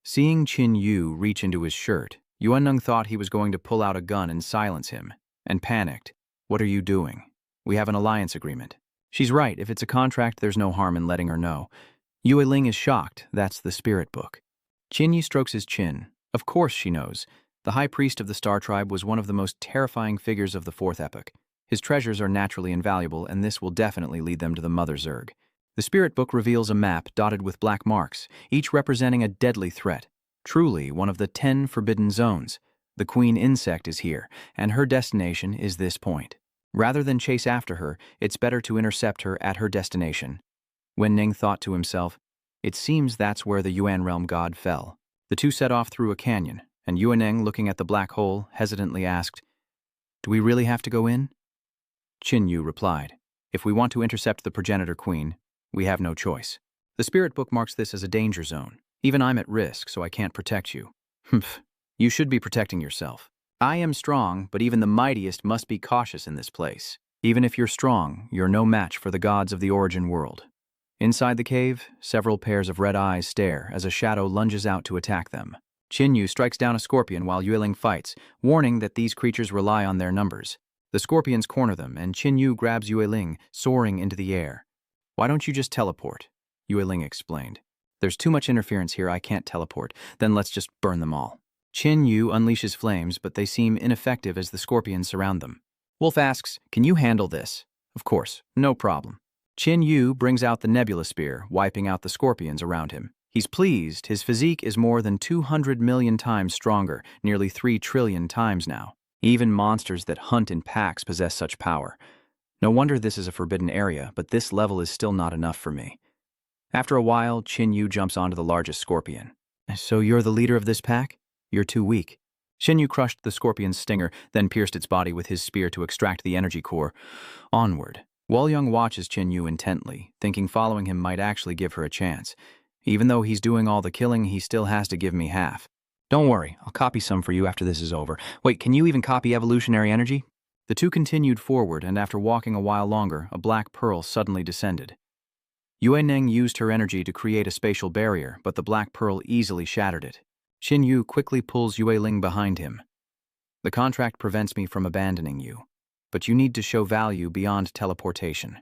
Seeing Qin Yu reach into his shirt, Yuanneng thought he was going to pull out a gun and silence him, and panicked. "What are you doing? We have an alliance agreement." She's right, if it's a contract, there's no harm in letting her know. Yue Ling is shocked, that's the spirit book. Qin Yi strokes his chin. Of course she knows. The high priest of the Star Tribe was one of the most terrifying figures of the Fourth Epoch. His treasures are naturally invaluable, and this will definitely lead them to the Mother Zerg. The spirit book reveals a map dotted with black marks, each representing a deadly threat. Truly one of the 10 forbidden zones. The queen insect is here, and her destination is this point. Rather than chase after her, it's better to intercept her at her destination. Wen Ning thought to himself, it seems that's where the Yuan realm god fell. The two set off through a canyon, and Yuaneng, looking at the black hole, hesitantly asked, "Do we really have to go in?" Qin Yu replied, "If we want to intercept the progenitor queen, we have no choice. The spirit book marks this as a danger zone. Even I'm at risk, so I can't protect you." "Humph. You should be protecting yourself. I am strong, but even the mightiest must be cautious in this place. Even if you're strong, you're no match for the gods of the origin world." Inside the cave, several pairs of red eyes stare as a shadow lunges out to attack them. Qin Yu strikes down a scorpion while Yueling fights, warning that these creatures rely on their numbers. The scorpions corner them, and Qin Yu grabs Yueling, soaring into the air. "Why don't you just teleport?" Yueling explained. "There's too much interference here, I can't teleport. Then let's just burn them all." Qin Yu unleashes flames, but they seem ineffective as the scorpions surround them. Wolf asks, "Can you handle this?" "Of course, no problem." Qin Yu brings out the nebula spear, wiping out the scorpions around him. He's pleased. His physique is more than 200 million times stronger, nearly 3 trillion times now. Even monsters that hunt in packs possess such power. No wonder this is a forbidden area, but this level is still not enough for me. After a while, Qin Yu jumps onto the largest scorpion. So you're the leader of this pack? You're too weak. Qin Yu crushed the scorpion's stinger, then pierced its body with his spear to extract the energy core. Onward. Wolyung watches Qin Yu intently, thinking following him might actually give her a chance. Even though he's doing all the killing, he still has to give me half. Don't worry, I'll copy some for you after this is over. Wait, can you even copy evolutionary energy? The two continued forward, and after walking a while longer, a black pearl suddenly descended. Yue Ning used her energy to create a spatial barrier, but the black pearl easily shattered it. Qin Yu quickly pulls Yue Ling behind him. The contract prevents me from abandoning you, but you need to show value beyond teleportation.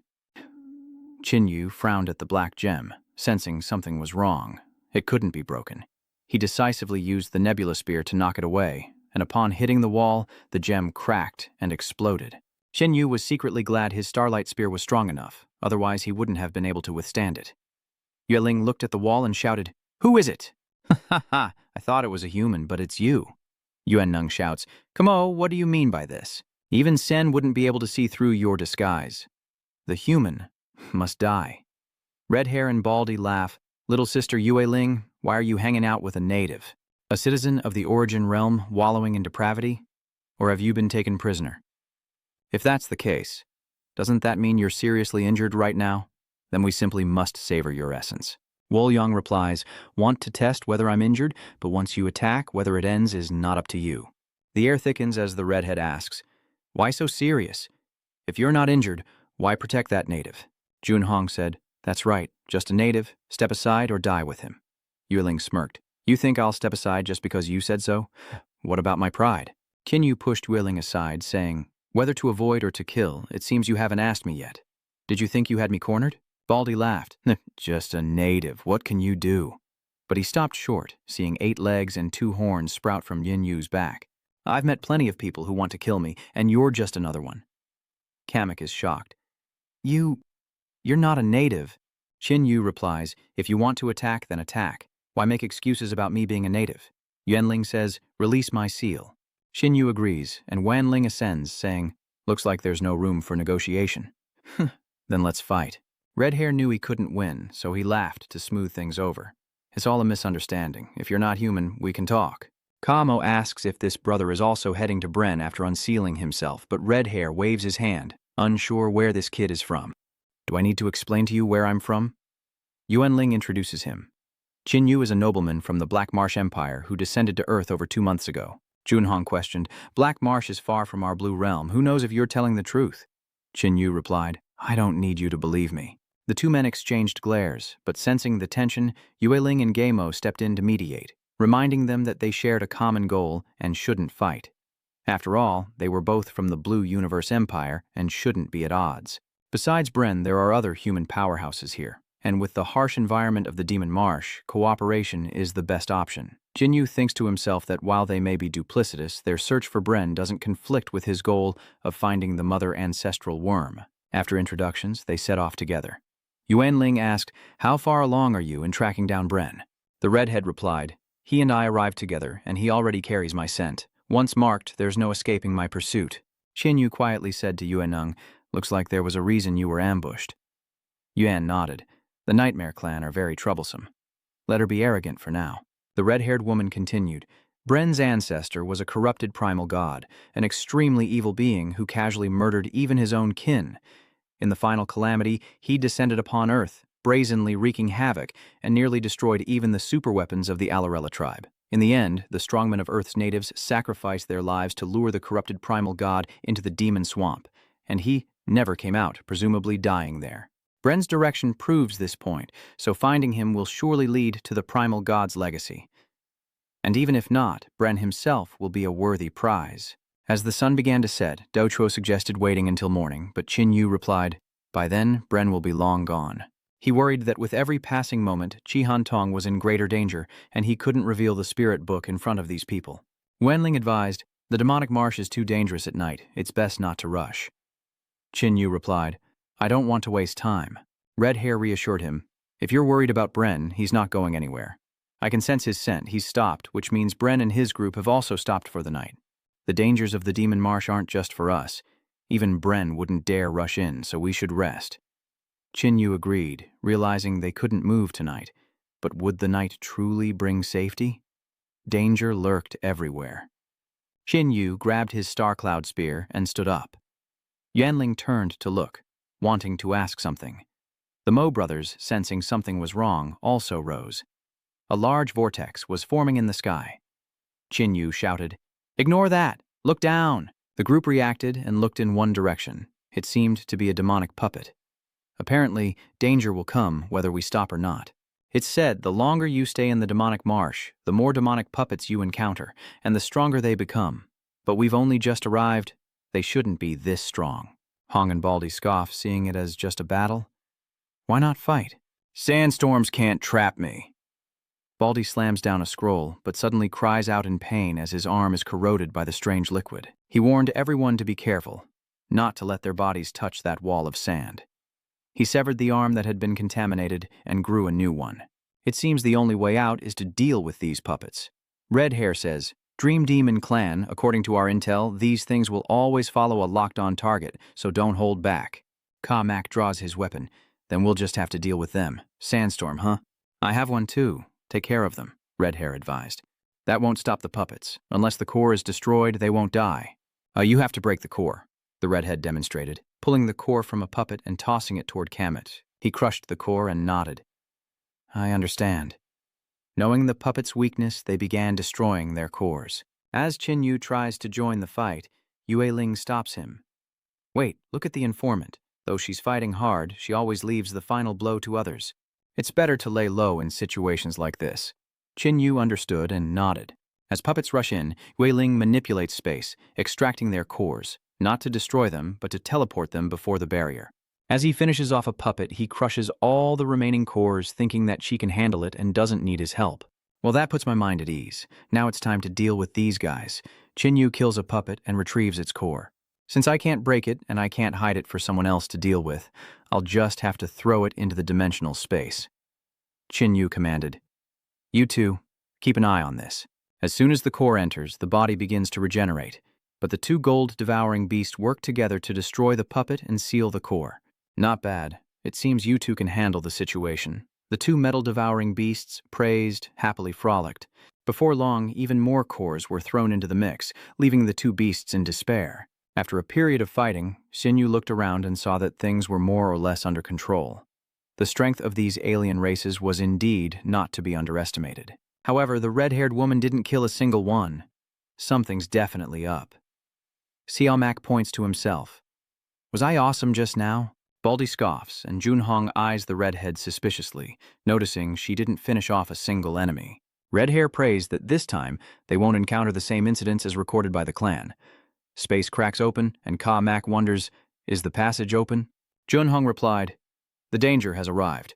Qin Yu frowned at the black gem, sensing something was wrong. It couldn't be broken. He decisively used the nebula spear to knock it away, and upon hitting the wall, the gem cracked and exploded. Qin Yu was secretly glad his starlight spear was strong enough, otherwise he wouldn't have been able to withstand it. Yue Ling looked at the wall and shouted, "Who is it?" "Ha ha, I thought it was a human, but it's you." Yuan Nung shouts, "Kamo, what do you mean by this? Even Sen wouldn't be able to see through your disguise. The human must die." Red Hair and Baldy laugh. "Little sister Yue Ling, why are you hanging out with a native? A citizen of the Origin Realm wallowing in depravity? Or have you been taken prisoner? If that's the case, doesn't that mean you're seriously injured right now? Then we simply must savor your essence." Wolyung replies, "Want to test whether I'm injured, but once you attack, whether it ends is not up to you." The air thickens as the redhead asks, "Why so serious? If you're not injured, why protect that native?" Junhong said, "That's right, just a native. Step aside or die with him." Yue Ling smirked. "You think I'll step aside just because you said so? What about my pride?" Qin Yu pushed Yue Ling aside, saying, "Whether to avoid or to kill, it seems you haven't asked me yet. Did you think you had me cornered?" Baldy laughed. "Just a native, what can you do?" But he stopped short, seeing 8 legs and 2 horns sprout from Yin Yu's back. "I've met plenty of people who want to kill me, and you're just another one." Kamek is shocked. You're not a native." Qin Yu replies, "If you want to attack, then attack. Why make excuses about me being a native?" Yuanling says, "Release my seal." Qin Yu agrees, and Wanling ascends, saying, "Looks like there's no room for negotiation." "Then let's fight." Red Hair knew he couldn't win, so he laughed to smooth things over. "It's all a misunderstanding. If you're not human, we can talk." Kamo asks if this brother is also heading to Bren after unsealing himself, but Red Hair waves his hand, unsure where this kid is from. "Do I need to explain to you where I'm from?" Yuan Ling introduces him. Qin Yu is a nobleman from the Black Marsh Empire who descended to Earth over 2 months ago. Junhong questioned, "Black Marsh is far from our Blue Realm. Who knows if you're telling the truth?" Qin Yu replied, "I don't need you to believe me." The 2 men exchanged glares, but sensing the tension, Yue Ling and Gaemo stepped in to mediate, reminding them that they shared a common goal and shouldn't fight. After all, they were both from the Blue Universe Empire and shouldn't be at odds. Besides Bren, there are other human powerhouses here, and with the harsh environment of the Demon Marsh, cooperation is the best option. Qin Yu thinks to himself that while they may be duplicitous, their search for Bren doesn't conflict with his goal of finding the mother ancestral worm. After introductions, they set off together. Yuan Ling asked, "How far along are you in tracking down Bren?" The redhead replied, "He and I arrived together, and he already carries my scent. Once marked, there's no escaping my pursuit." Qin Yu quietly said to Yuan Nung, "Looks like there was a reason you were ambushed." Yuan nodded. "The Nightmare Clan are very troublesome. Let her be arrogant for now." The red-haired woman continued, "Bren's ancestor was a corrupted primal god, an extremely evil being who casually murdered even his own kin. In the final calamity, he descended upon Earth, brazenly wreaking havoc, and nearly destroyed even the superweapons of the Alarella tribe. In the end, the strongmen of Earth's natives sacrificed their lives to lure the corrupted primal god into the demon swamp, and he never came out, presumably dying there. Bren's direction proves this point, so finding him will surely lead to the primal god's legacy. And even if not, Bren himself will be a worthy prize." As the sun began to set, Dochuo suggested waiting until morning, but Qin Yu replied, "By then, Bren will be long gone." He worried that with every passing moment, Chi Han Tong was in greater danger, and he couldn't reveal the spirit book in front of these people. Wenling advised, "The demonic marsh is too dangerous at night. It's best not to rush." Qin Yu replied, "I don't want to waste time." Red Hair reassured him, "If you're worried about Bren, he's not going anywhere. I can sense his scent. He's stopped, which means Bren and his group have also stopped for the night. The dangers of the Demon Marsh aren't just for us. Even Bren wouldn't dare rush in, so we should rest. Chinyu agreed, realizing they couldn't move tonight. But would the night truly bring safety? Danger lurked everywhere. Chinyu grabbed his star cloud spear and stood up. Yanling turned to look, wanting to ask something. The Mo brothers, sensing something was wrong, also rose. A large vortex was forming in the sky. Chinyu shouted, "Ignore that! Look down!" The group reacted and looked in one direction. It seemed to be a demonic puppet. Apparently, danger will come whether we stop or not. It's said the longer you stay in the demonic marsh, the more demonic puppets you encounter, and the stronger they become. But we've only just arrived. They shouldn't be this strong. Hong and Baldy scoff, seeing it as just a battle. Why not fight? Sandstorms can't trap me. Baldy slams down a scroll, but suddenly cries out in pain as his arm is corroded by the strange liquid. He warned everyone to be careful, not to let their bodies touch that wall of sand. He severed the arm that had been contaminated and grew a new one. It seems the only way out is to deal with these puppets. Red Hair says, Dream Demon Clan, according to our intel, these things will always follow a locked-on target, so don't hold back. Kamak draws his weapon. Then we'll just have to deal with them. Sandstorm, huh? I have one too. Take care of them, Red Hair advised. That won't stop the puppets. Unless the core is destroyed, they won't die. You have to break the core, the redhead demonstrated, pulling the core from a puppet and tossing it toward Kamet. He crushed the core and nodded. I understand. Knowing the puppet's weakness, they began destroying their cores. As Chinyu tries to join the fight, Yue Ling stops him. Wait, look at the informant. Though she's fighting hard, she always leaves the final blow to others. It's better to lay low in situations like this. Chinyu understood and nodded. As puppets rush in, Yue Ling manipulates space, extracting their cores, not to destroy them, but to teleport them before the barrier. As he finishes off a puppet, he crushes all the remaining cores, thinking that she can handle it and doesn't need his help. Well, that puts my mind at ease. Now it's time to deal with these guys. Chinyu kills a puppet and retrieves its core. Since I can't break it and I can't hide it for someone else to deal with, I'll just have to throw it into the dimensional space. Chinyu commanded. You two, keep an eye on this. As soon as the core enters, the body begins to regenerate, but the two gold-devouring beasts work together to destroy the puppet and seal the core. Not bad. It seems you two can handle the situation. The two metal-devouring beasts, praised, happily frolicked. Before long, even more cores were thrown into the mix, leaving the two beasts in despair. After a period of fighting, Chinyu looked around and saw that things were more or less under control. The strength of these alien races was indeed not to be underestimated. However, the red-haired woman didn't kill a single one. Something's definitely up. Siamak points to himself. Was I awesome just now? Baldy scoffs, and Junhong eyes the redhead suspiciously, noticing she didn't finish off a single enemy. Red Hair prays that this time they won't encounter the same incidents as recorded by the clan. Space cracks open, and Ka-Mak wonders, is the passage open? Junhong replied, the danger has arrived.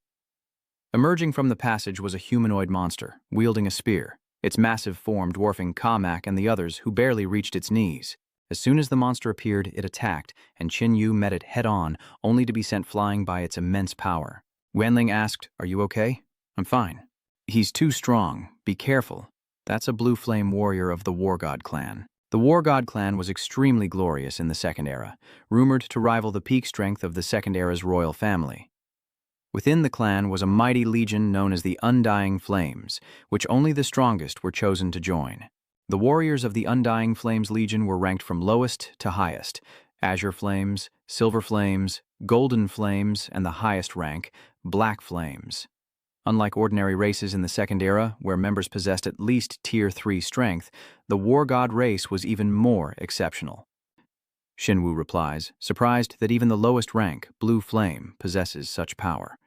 Emerging from the passage was a humanoid monster, wielding a spear, its massive form dwarfing Ka-Mak and the others who barely reached its knees. As soon as the monster appeared, it attacked, and Chinyu met it head-on, only to be sent flying by its immense power. Wenling asked, are you okay? I'm fine. He's too strong. Be careful. That's a blue flame warrior of the War God clan. The War God clan was extremely glorious in the Second Era, rumored to rival the peak strength of the Second Era's royal family. Within the clan was a mighty legion known as the Undying Flames, which only the strongest were chosen to join. The warriors of the Undying Flames Legion were ranked from lowest to highest: Azure Flames, Silver Flames, Golden Flames, and the highest rank, Black Flames. Unlike ordinary races in the Second Era, where members possessed at least Tier 3 strength, the War God race was even more exceptional. Shinwu replies, surprised that even the lowest rank, Blue Flame, possesses such power.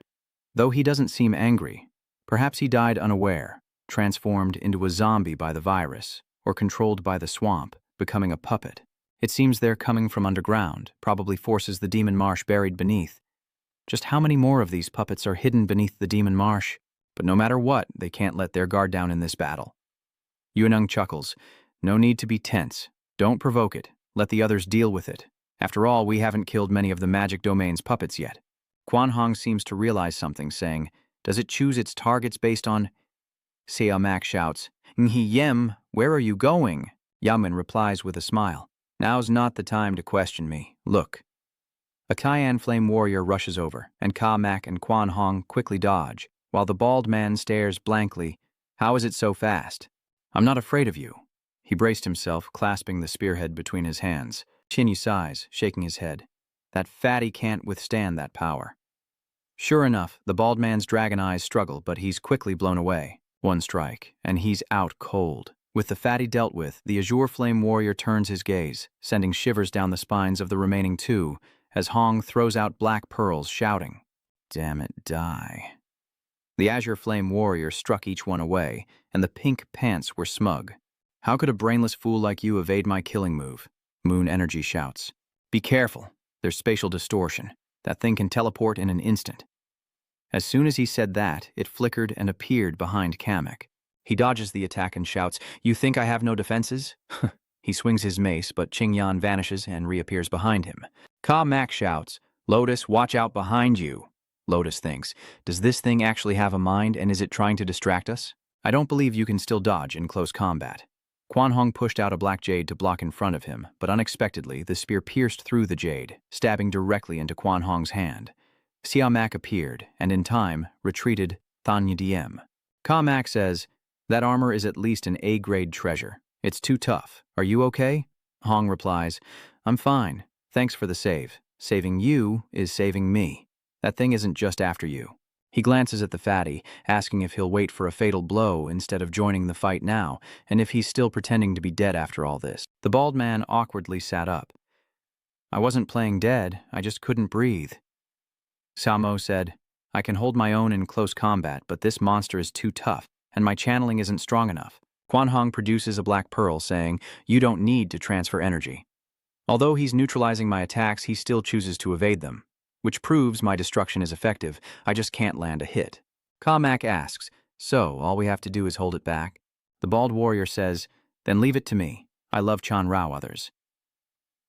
Though he doesn't seem angry, perhaps he died unaware, transformed into a zombie by the virus, or controlled by the swamp, becoming a puppet. It seems they're coming from underground, probably forces the demon marsh buried beneath. Just how many more of these puppets are hidden beneath the demon marsh? But no matter what, they can't let their guard down in this battle. Yunung chuckles. No need to be tense. Don't provoke it. Let the others deal with it. After all, we haven't killed many of the magic domain's puppets yet. Quan Hong seems to realize something, saying, does it choose its targets based on... Siamak shouts, Nhi Yem, where are you going? Yamin replies with a smile. Now's not the time to question me. Look. A Cayenne Flame warrior rushes over, and Ka Mak and Quan Hong quickly dodge, while the bald man stares blankly. How is it so fast? I'm not afraid of you. He braced himself, clasping the spearhead between his hands. Chinyu sighs, shaking his head. That fatty can't withstand that power. Sure enough, the bald man's dragon eyes struggle, but he's quickly blown away. One strike, and he's out cold. With the fatty dealt with, the Azure Flame warrior turns his gaze, sending shivers down the spines of the remaining two, as Hong throws out black pearls, shouting, "Damn it, die." The Azure Flame warrior struck each one away, and the pink pants were smug. How could a brainless fool like you evade my killing move? Moon Energy shouts. Be careful, there's spatial distortion. That thing can teleport in an instant. As soon as he said that, it flickered and appeared behind Kamek. He dodges the attack and shouts, "You think I have no defenses?" He swings his mace, but Qingyan vanishes and reappears behind him. Ka Mak shouts, "Lotus, watch out behind you." Lotus thinks, does this thing actually have a mind, and is it trying to distract us? I don't believe you can still dodge in close combat. Quan Hong pushed out a black jade to block in front of him, but unexpectedly, the spear pierced through the jade, stabbing directly into Quan Hong's hand. Sia Mak appeared, and in time, retreated Thanya Diem. Ka Mak says, that armor is at least an A-grade treasure. It's too tough. Are you okay? Hong replies, I'm fine. Thanks for the save. Saving you is saving me. That thing isn't just after you. He glances at the fatty, asking if he'll wait for a fatal blow instead of joining the fight now, and if he's still pretending to be dead after all this. The bald man awkwardly sat up. I wasn't playing dead, I just couldn't breathe. Samo said, I can hold my own in close combat, but this monster is too tough, and my channeling isn't strong enough. Quan Hong produces a black pearl, saying, you don't need to transfer energy. Although he's neutralizing my attacks, he still chooses to evade them, which proves my destruction is effective. I just can't land a hit. Ka Mak asks, so all we have to do is hold it back? The bald warrior says, then leave it to me. I love Chan Rao others.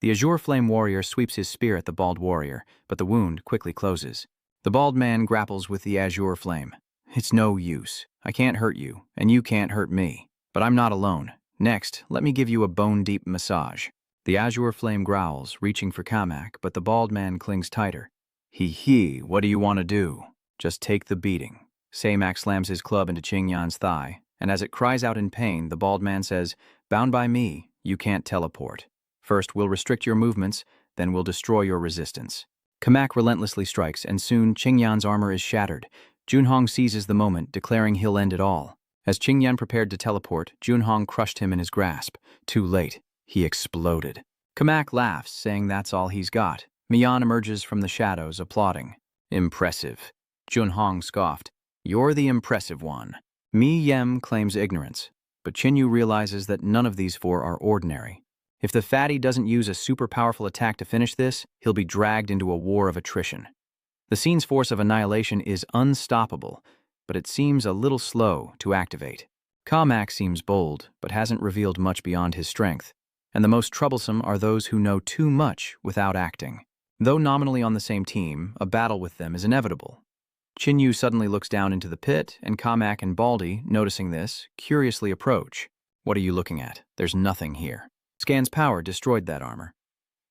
The Azure Flame warrior sweeps his spear at the bald warrior, but the wound quickly closes. The bald man grapples with the Azure Flame. It's no use. I can't hurt you, and you can't hurt me. But I'm not alone. Next, let me give you a bone-deep massage. The Azure Flame growls, reaching for Kamak, but the bald man clings tighter. Hee, what do you want to do? Just take the beating. Samak slams his club into Qingyan's thigh, and as it cries out in pain, the bald man says, bound by me, you can't teleport. First, we'll restrict your movements, then we'll destroy your resistance. Kamak relentlessly strikes, and soon Qingyan's armor is shattered. Junhong seizes the moment, declaring he'll end it all. As Qingyan prepared to teleport, Junhong crushed him in his grasp. Too late. He exploded. Kamak laughs, saying that's all he's got. Mian emerges from the shadows, applauding. Impressive. Junhong scoffed. You're the impressive one. Mi Yem claims ignorance, but Qinyu realizes that none of these four are ordinary. If the fatty doesn't use a super powerful attack to finish this, he'll be dragged into a war of attrition. The scene's force of annihilation is unstoppable, but it seems a little slow to activate. Kamak seems bold, but hasn't revealed much beyond his strength, and the most troublesome are those who know too much without acting. Though nominally on the same team, a battle with them is inevitable. Qinyu suddenly looks down into the pit, and Kamak and Baldy, noticing this, curiously approach. What are you looking at? There's nothing here. Scan's power destroyed that armor.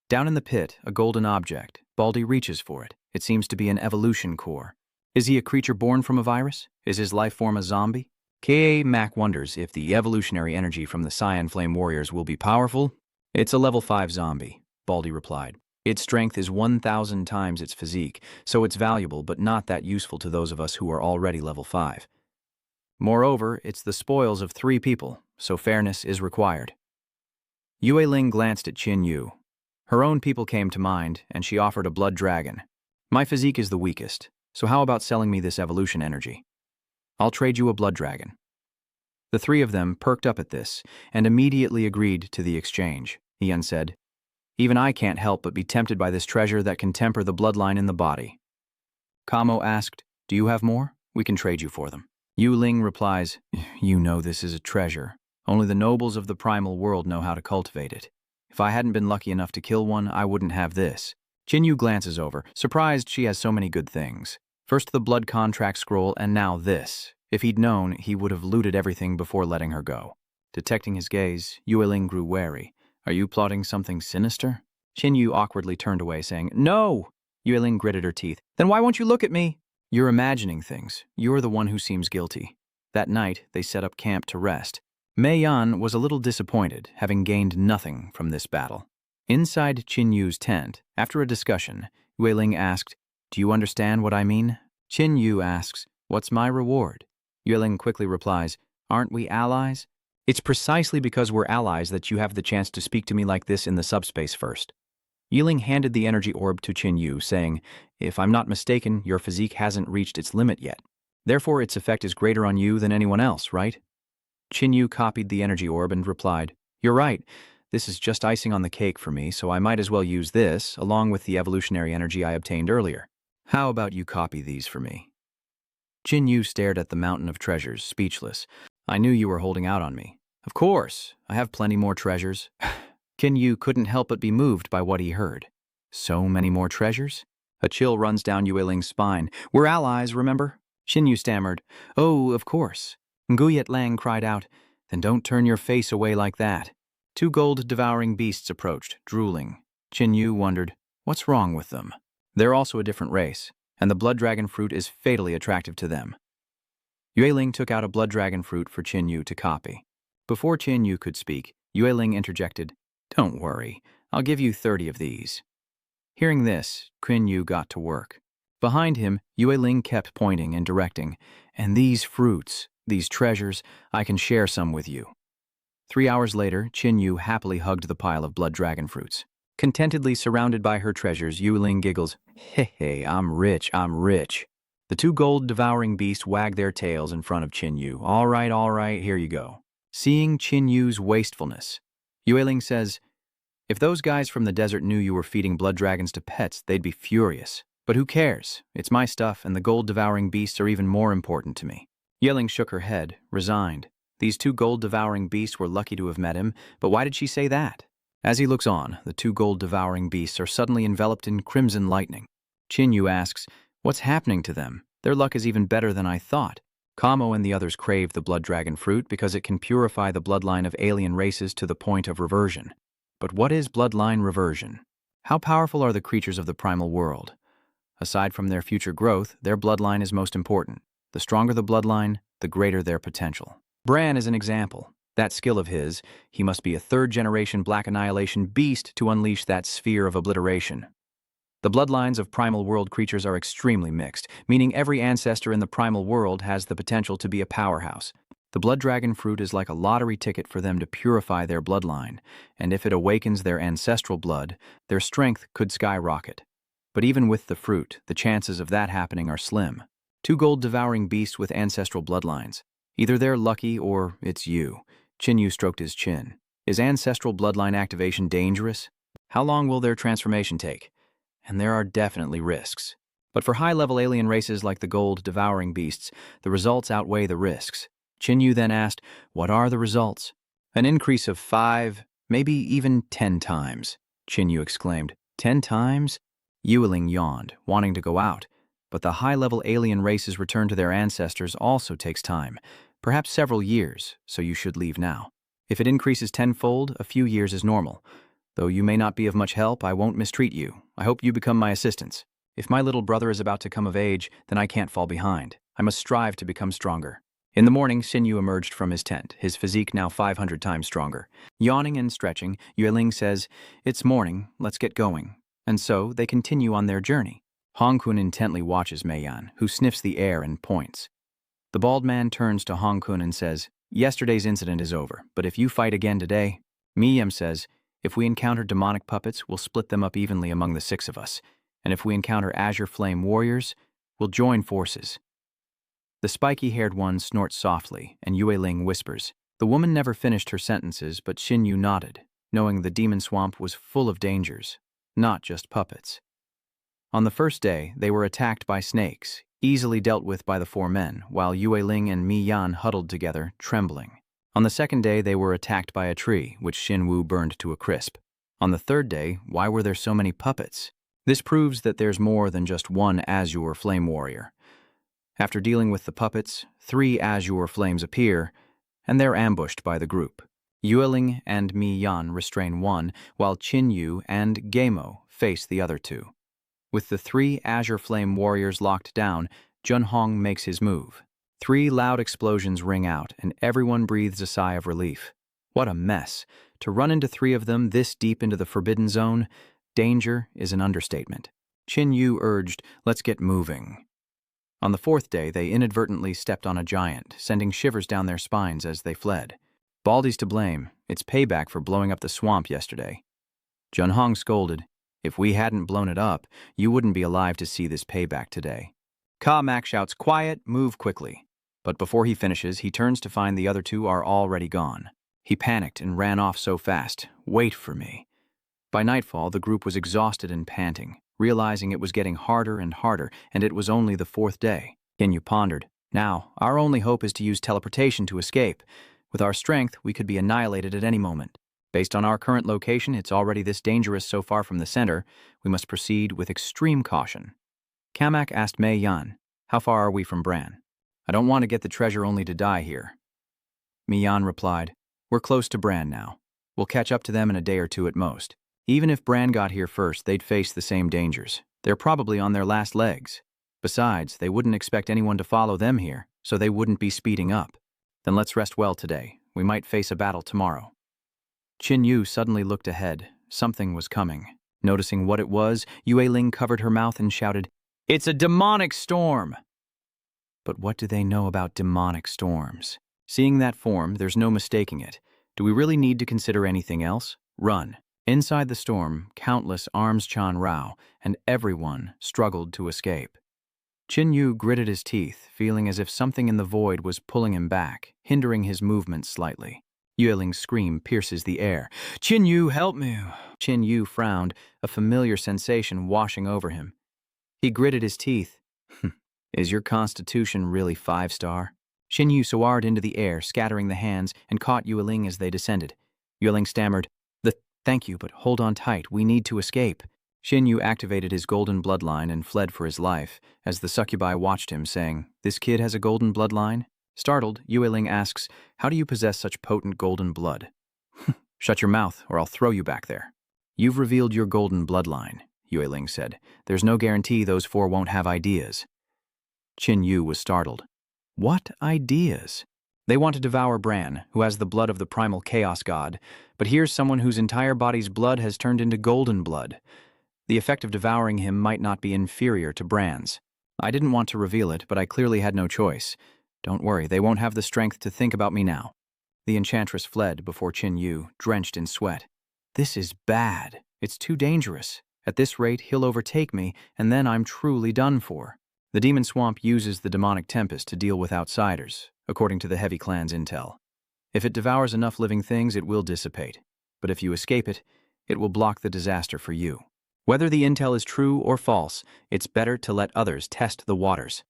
Down in the pit, a golden object. Baldy reaches for it. It seems to be an evolution core. Is he a creature born from a virus? Is his life form a zombie? Mac wonders if the evolutionary energy from the Cyan Flame Warriors will be powerful. It's a level 5 zombie, Baldy replied. Its strength is 1,000 times its physique, so it's valuable but not that useful to those of us who are already level 5. Moreover, it's the spoils of 3 people, so fairness is required. Yue Ling glanced at Qin Yu. Her own people came to mind, and she offered a blood dragon. My physique is the weakest, so how about selling me this evolution energy? I'll trade you a blood dragon. The 3 of them perked up at this, and immediately agreed to the exchange. Ian said, even I can't help but be tempted by this treasure that can temper the bloodline in the body. Kamo asked, do you have more? We can trade you for them. Yu Ling replies, you know this is a treasure. Only the nobles of the primal world know how to cultivate it. If I hadn't been lucky enough to kill one, I wouldn't have this. Qinyu glances over, surprised she has so many good things. First the blood contract scroll, and now this. If he'd known, he would have looted everything before letting her go. Detecting his gaze, Yue Ling grew wary. Are you plotting something sinister? Qin Yu awkwardly turned away, saying, No! Yue Ling gritted her teeth. Then why won't you look at me? You're imagining things. You're the one who seems guilty. That night, they set up camp to rest. Mei Yan was a little disappointed, having gained nothing from this battle. Inside Qin Yu's tent, after a discussion, Yue Ling asked, Do you understand what I mean? Qin Yu asks, What's my reward? Yue Ling quickly replies, Aren't we allies? It's precisely because we're allies that you have the chance to speak to me like this in the subspace first. Yue Ling handed the energy orb to Qin Yu, saying, If I'm not mistaken, your physique hasn't reached its limit yet. Therefore, its effect is greater on you than anyone else, right? Qin Yu copied the energy orb and replied, You're right. This is just icing on the cake for me, so I might as well use this, along with the evolutionary energy I obtained earlier. How about you copy these for me? Qin Yu stared at the mountain of treasures, speechless. I knew you were holding out on me. Of course, I have plenty more treasures. Qin Yu couldn't help but be moved by what he heard. So many more treasures? A chill runs down Yue Ling's spine. We're allies, remember? Qin Yu stammered. Oh, of course. Nguyet Lang cried out. Then don't turn your face away like that. 2 gold-devouring beasts approached, drooling. Qin Yu wondered, what's wrong with them? They're also a different race, and the blood dragon fruit is fatally attractive to them. Yue Ling took out a blood dragon fruit for Qin Yu to copy. Before Qin Yu could speak, Yue Ling interjected, Don't worry, I'll give you 30 of these. Hearing this, Qin Yu got to work. Behind him, Yue Ling kept pointing and directing, and these fruits, these treasures, I can share some with you. 3 hours later, Qin Yu happily hugged the pile of blood dragon fruits. Contentedly surrounded by her treasures, Yue Ling giggles, Hey, I'm rich, I'm rich. The 2 gold-devouring beasts wag their tails in front of Qin Yu. All right, here you go. Seeing Qin Yu's wastefulness, Yue Ling says, If those guys from the desert knew you were feeding blood dragons to pets, they'd be furious. But who cares? It's my stuff, and the gold-devouring beasts are even more important to me. Yue Ling shook her head, resigned. These 2 gold-devouring beasts were lucky to have met him, but why did she say that? As he looks on, the 2 gold-devouring beasts are suddenly enveloped in crimson lightning. Qin Yu asks, What's happening to them? Their luck is even better than I thought. Kamo and the others crave the blood dragon fruit because it can purify the bloodline of alien races to the point of reversion. But what is bloodline reversion? How powerful are the creatures of the primal world? Aside from their future growth, their bloodline is most important. The stronger the bloodline, the greater their potential. Bran is an example. That skill of his, he must be a 3rd-generation Black Annihilation beast to unleash that sphere of obliteration. The bloodlines of primal world creatures are extremely mixed, meaning every ancestor in the primal world has the potential to be a powerhouse. The blood dragon fruit is like a lottery ticket for them to purify their bloodline, and if it awakens their ancestral blood, their strength could skyrocket. But even with the fruit, the chances of that happening are slim. 2 gold-devouring beasts with ancestral bloodlines. Either they're lucky or it's you. Qin Yu stroked his chin. Is ancestral bloodline activation dangerous? How long will their transformation take? And there are definitely risks. But for high-level alien races like the gold-devouring beasts, the results outweigh the risks. Qin Yu then asked, What are the results? An increase of 5, maybe even 10 times. Qin Yu exclaimed, 10 times? Yue Ling yawned, wanting to go out. But the high-level alien races' return to their ancestors also takes time, perhaps several years, so you should leave now. If it increases tenfold, a few years is normal. Though you may not be of much help, I won't mistreat you. I hope you become my assistants. If my little brother is about to come of age, then I can't fall behind. I must strive to become stronger. In the morning, Qin Yu emerged from his tent, his physique now 500 times stronger. Yawning and stretching, Yue Ling says, It's morning, let's get going. And so, they continue on their journey. Hong Kun intently watches Mei Yan, who sniffs the air and points. The bald man turns to Hong Kun and says, Yesterday's incident is over, but if you fight again today, Mi Yem says, If we encounter demonic puppets, we'll split them up evenly among the 6 of us. And if we encounter Azure Flame warriors, we'll join forces. The spiky-haired one snorts softly, and Yue Ling whispers. The woman never finished her sentences, but Qin Yu nodded, knowing the demon swamp was full of dangers, not just puppets. On the first day, they were attacked by snakes, easily dealt with by the 4 men, while Yue Ling and Mi Yan huddled together, trembling. On the second day, they were attacked by a tree, which Xin Wu burned to a crisp. On the third day, why were there so many puppets? This proves that there's more than just one Azure Flame warrior. After dealing with the puppets, 3 Azure Flames appear, and they're ambushed by the group. Yueling and Mi Yan restrain one, while Qin Yu and Gaemo face the other two. With the 3 Azure Flame warriors locked down, Junhong makes his move. 3 loud explosions ring out, and everyone breathes a sigh of relief. What a mess. To run into 3 of them this deep into the Forbidden Zone, danger is an understatement. Qin Yu urged, "Let's get moving." On the 4th day, they inadvertently stepped on a giant, sending shivers down their spines as they fled. "Baldy's to blame. It's payback for blowing up the swamp yesterday." Junhong scolded, "If we hadn't blown it up, you wouldn't be alive to see this payback today." Mak shouts, "Quiet, move quickly." But before he finishes, he turns to find the other 2 are already gone. He panicked and ran off so fast. "Wait for me." By nightfall, the group was exhausted and panting, realizing it was getting harder and harder, and it was only the 4th day. Kinyu pondered, "Now, our only hope is to use teleportation to escape. With our strength, we could be annihilated at any moment. Based on our current location, it's already this dangerous so far from the center. We must proceed with extreme caution." Kamak asked Mei Yan, "How far are we from Bran?" "I don't want to get the treasure only to die here." Mi Yan replied, "We're close to Bran now. We'll catch up to them in a day or 2 at most. Even if Bran got here first, they'd face the same dangers. They're probably on their last legs. Besides, they wouldn't expect anyone to follow them here, so they wouldn't be speeding up. Then let's rest well today. We might face a battle tomorrow." Qin Yu suddenly looked ahead. Something was coming. Noticing what it was, Yue Ling covered her mouth and shouted, "It's a demonic storm!" But what do they know about demonic storms? Seeing that form, there's no mistaking it. Do we really need to consider anything else? Run. Inside the storm, countless arms Chan Rao, and everyone struggled to escape. Qin Yu gritted his teeth, feeling as if something in the void was pulling him back, hindering his movement slightly. Yueling's scream pierces the air. "Qin Yu, help me!" Qin Yu frowned, a familiar sensation washing over him. He gritted his teeth. "Is your constitution really 5-star? Qin Yu soared into the air, scattering the hands, and caught Yueling as they descended. Yueling stammered, "Thank you, but hold on tight. We need to escape." Qin Yu activated his golden bloodline and fled for his life, as the succubi watched him, saying, "This kid has a golden bloodline?" Startled, Yueling asks, "How do you possess such potent golden blood?" "Shut your mouth, or I'll throw you back there." "You've revealed your golden bloodline," Yueling said. "There's no guarantee those 4 won't have ideas." Qin Yu was startled. "What ideas?" "They want to devour Bran, who has the blood of the primal chaos god, but here's someone whose entire body's blood has turned into golden blood. The effect of devouring him might not be inferior to Bran's. I didn't want to reveal it, but I clearly had no choice. Don't worry, they won't have the strength to think about me now." The enchantress fled before Qin Yu, drenched in sweat. "This is bad. It's too dangerous. At this rate, he'll overtake me, and then I'm truly done for." The demon swamp uses the demonic tempest to deal with outsiders, according to the Heavy Clan's intel. If it devours enough living things, it will dissipate. But if you escape it, it will block the disaster for you. Whether the intel is true or false, it's better to let others test the waters.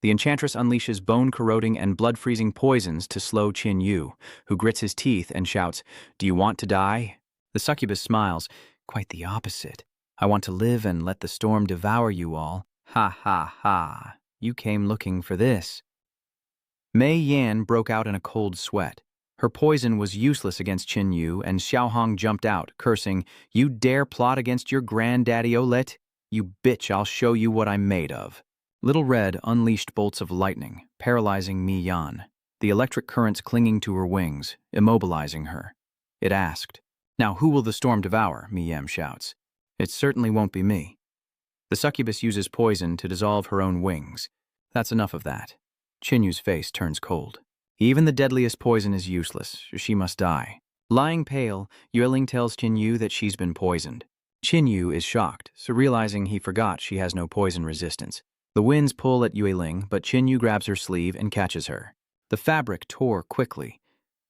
The enchantress unleashes bone-corroding and blood-freezing poisons to slow Qin Yu, who grits his teeth and shouts, "Do you want to die?" The succubus smiles, "Quite the opposite. I want to live and let the storm devour you all. Ha ha ha. You came looking for this." Mei Yan broke out in a cold sweat. Her poison was useless against Qin Yu, and Xiaohong jumped out, cursing, "You dare plot against your granddaddy Olet? You bitch, I'll show you what I'm made of." Little Red unleashed bolts of lightning, paralyzing Mi Yan, the electric currents clinging to her wings, immobilizing her. It asked, "Now who will the storm devour?" Mi Yan shouts. "It certainly won't be me." The succubus uses poison to dissolve her own wings. That's enough of that. Qin Yu's face turns cold. Even the deadliest poison is useless. She must die. Lying pale, Yueling tells Qin Yu that she's been poisoned. Qin Yu is shocked, so realizing he forgot she has no poison resistance. The winds pull at Yueling, but Qin Yu grabs her sleeve and catches her. The fabric tore quickly.